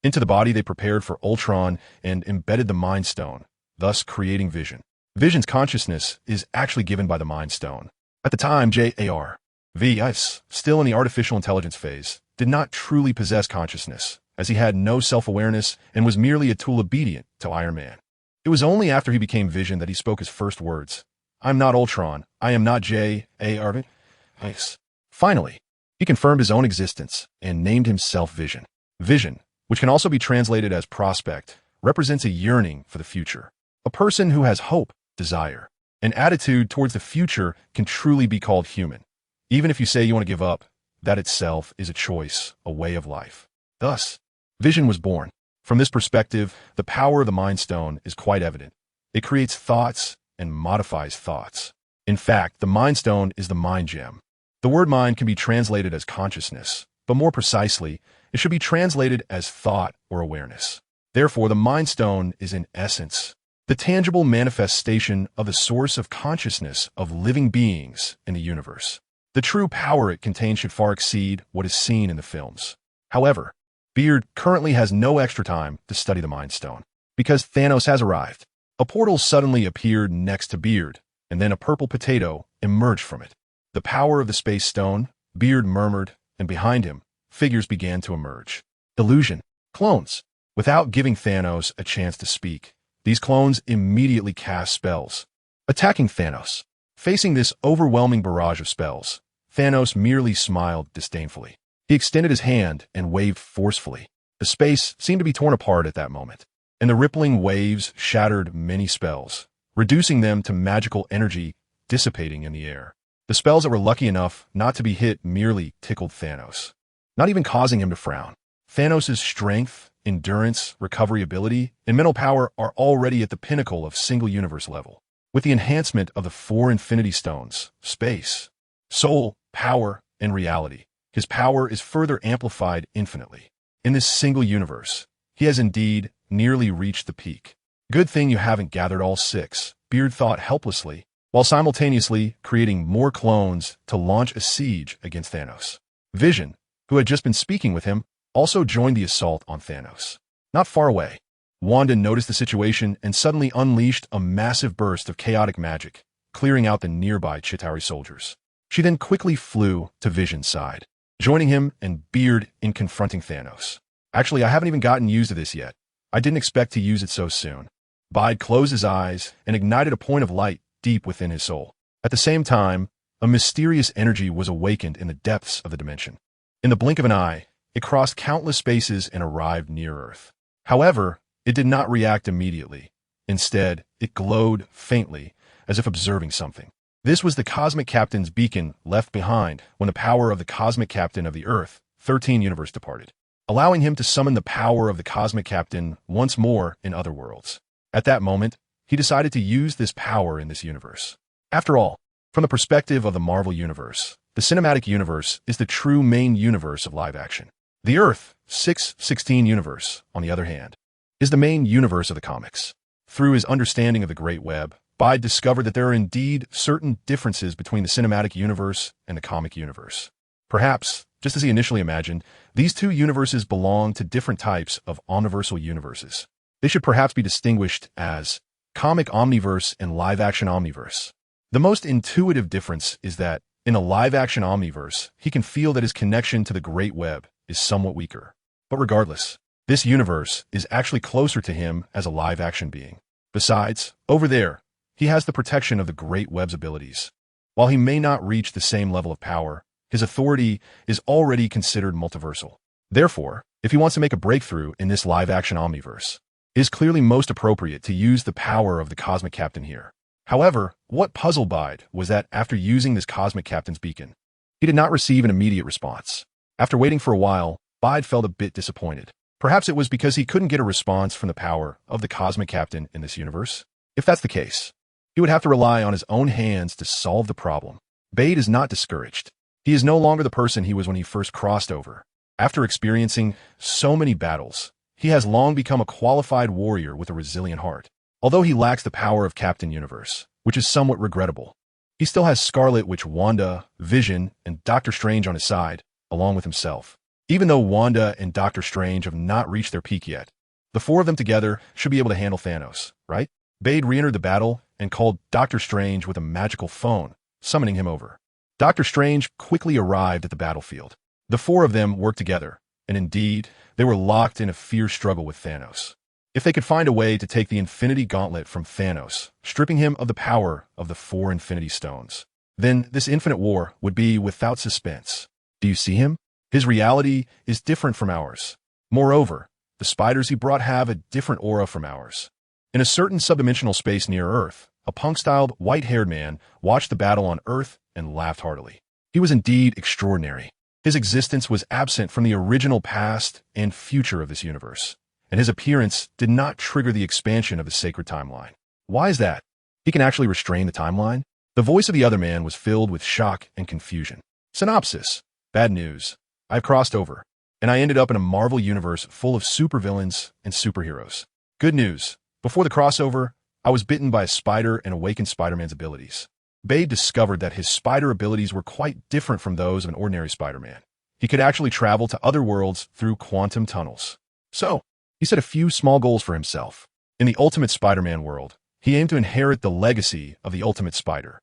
Speaker 1: into the body they prepared for Ultron and embedded the Mind Stone, thus creating Vision. Vision's consciousness is actually given by the Mind Stone. At the time, J.A.R.V.I.S., still in the artificial intelligence phase, did not truly possess consciousness, as he had no self-awareness and was merely a tool obedient to Iron Man. It was only after he became Vision that he spoke his first words. I'm not Ultron. I am not J.A.R.V.I.S. Finally, he confirmed his own existence and named himself Vision. Vision, which can also be translated as prospect, represents a yearning for the future. A person who has hope, desire, and attitude towards the future can truly be called human. Even if you say you want to give up, that itself is a choice, a way of life. Thus, Vision was born. From this perspective, the power of the Mind Stone is quite evident. It creates thoughts and modifies thoughts. In fact, the Mind Stone is the mind gem. The word mind can be translated as consciousness, but more precisely, it should be translated as thought or awareness. Therefore, the Mind Stone is in essence the tangible manifestation of the source of consciousness of living beings in the universe. The true power it contains should far exceed what is seen in the films. However, Beard currently has no extra time to study the Mind Stone, because Thanos has arrived. A portal suddenly appeared next to Beard, and then a purple potato emerged from it. The power of the space stone, Beard murmured, and behind him, figures began to emerge. Illusion. Clones. Without giving Thanos a chance to speak, these clones immediately cast spells, attacking Thanos. Facing this overwhelming barrage of spells, Thanos merely smiled disdainfully. He extended his hand and waved forcefully. The space seemed to be torn apart at that moment, and the rippling waves shattered many spells, reducing them to magical energy dissipating in the air. The spells that were lucky enough not to be hit merely tickled Thanos, not even causing him to frown. Thanos' strength, endurance, recovery ability, and mental power are already at the pinnacle of single-universe level. With the enhancement of the 4 Infinity Stones, space, soul, power, and reality, his power is further amplified infinitely. In this single universe, he has indeed nearly reached the peak. Good thing you haven't gathered all 6, Beard thought helplessly, while simultaneously creating more clones to launch a siege against Thanos. Vision, who had just been speaking with him, also joined the assault on Thanos. Not far away, Wanda noticed the situation and suddenly unleashed a massive burst of chaotic magic, clearing out the nearby Chitauri soldiers. She then quickly flew to Vision's side, joining him and Beard in confronting Thanos. Actually, I haven't even gotten used to this yet. I didn't expect to use it so soon. Bide closed his eyes and ignited a point of light deep within his soul. At the same time, a mysterious energy was awakened in the depths of the dimension. In the blink of an eye, it crossed countless spaces and arrived near Earth. However, it did not react immediately. Instead, it glowed faintly, as if observing something. This was the Cosmic Captain's beacon left behind when the power of the Cosmic Captain of the Earth, 13 universe departed, allowing him to summon the power of the Cosmic Captain once more in other worlds. At that moment, he decided to use this power in this universe. After all, from the perspective of the Marvel Universe, the cinematic universe is the true main universe of live action. The Earth 616 universe, on the other hand, is the main universe of the comics. Through his understanding of the Great Web, Bide discovered that there are indeed certain differences between the cinematic universe and the comic universe. Perhaps, just as he initially imagined, these two universes belong to different types of omniversal universes. They should perhaps be distinguished as comic omniverse and live-action omniverse. The most intuitive difference is that, in a live-action omniverse, he can feel that his connection to the Great Web is somewhat weaker. But regardless, this universe is actually closer to him as a live-action being. Besides, over there, he has the protection of the Great Web's abilities. While he may not reach the same level of power, his authority is already considered multiversal. Therefore, if he wants to make a breakthrough in this live-action omniverse, it is clearly most appropriate to use the power of the Cosmic Captain here. However, what puzzled Bide was that after using this Cosmic Captain's beacon, he did not receive an immediate response. After waiting for a while, Bide felt a bit disappointed. Perhaps it was because he couldn't get a response from the power of the Cosmic Captain in this universe. If that's the case, he would have to rely on his own hands to solve the problem. Bade is not discouraged. He is no longer the person he was when he first crossed over. After experiencing so many battles, he has long become a qualified warrior with a resilient heart. Although he lacks the power of Captain Universe, which is somewhat regrettable, he still has Scarlet Witch, Wanda, Vision, and Doctor Strange on his side, along with himself. Even though Wanda and Doctor Strange have not reached their peak yet, the 4 of them together should be able to handle Thanos, right? Bade re-entered the battle and called Doctor Strange with a magical phone, summoning him over. Doctor Strange quickly arrived at the battlefield. The 4 of them worked together, and indeed, they were locked in a fierce struggle with Thanos. If they could find a way to take the Infinity Gauntlet from Thanos, stripping him of the power of the 4 Infinity Stones, then this infinite war would be without suspense. Do you see him? His reality is different from ours. Moreover, the spiders he brought have a different aura from ours. In a certain subdimensional space near Earth, a punk-styled, white-haired man watched the battle on Earth and laughed heartily. He was indeed extraordinary. His existence was absent from the original past and future of this universe, and his appearance did not trigger the expansion of the sacred timeline. Why is that? He can actually restrain the timeline? The voice of the other man was filled with shock and confusion. Synopsis. Bad news. I've crossed over, and I ended up in a Marvel universe full of supervillains and superheroes. Good news. Before the crossover, I was bitten by a spider and awakened Spider-Man's abilities. Bade discovered that his spider abilities were quite different from those of an ordinary Spider-Man. He could actually travel to other worlds through quantum tunnels. So, he set a few small goals for himself. In the Ultimate Spider-Man world, He aimed to inherit the legacy of the ultimate spider.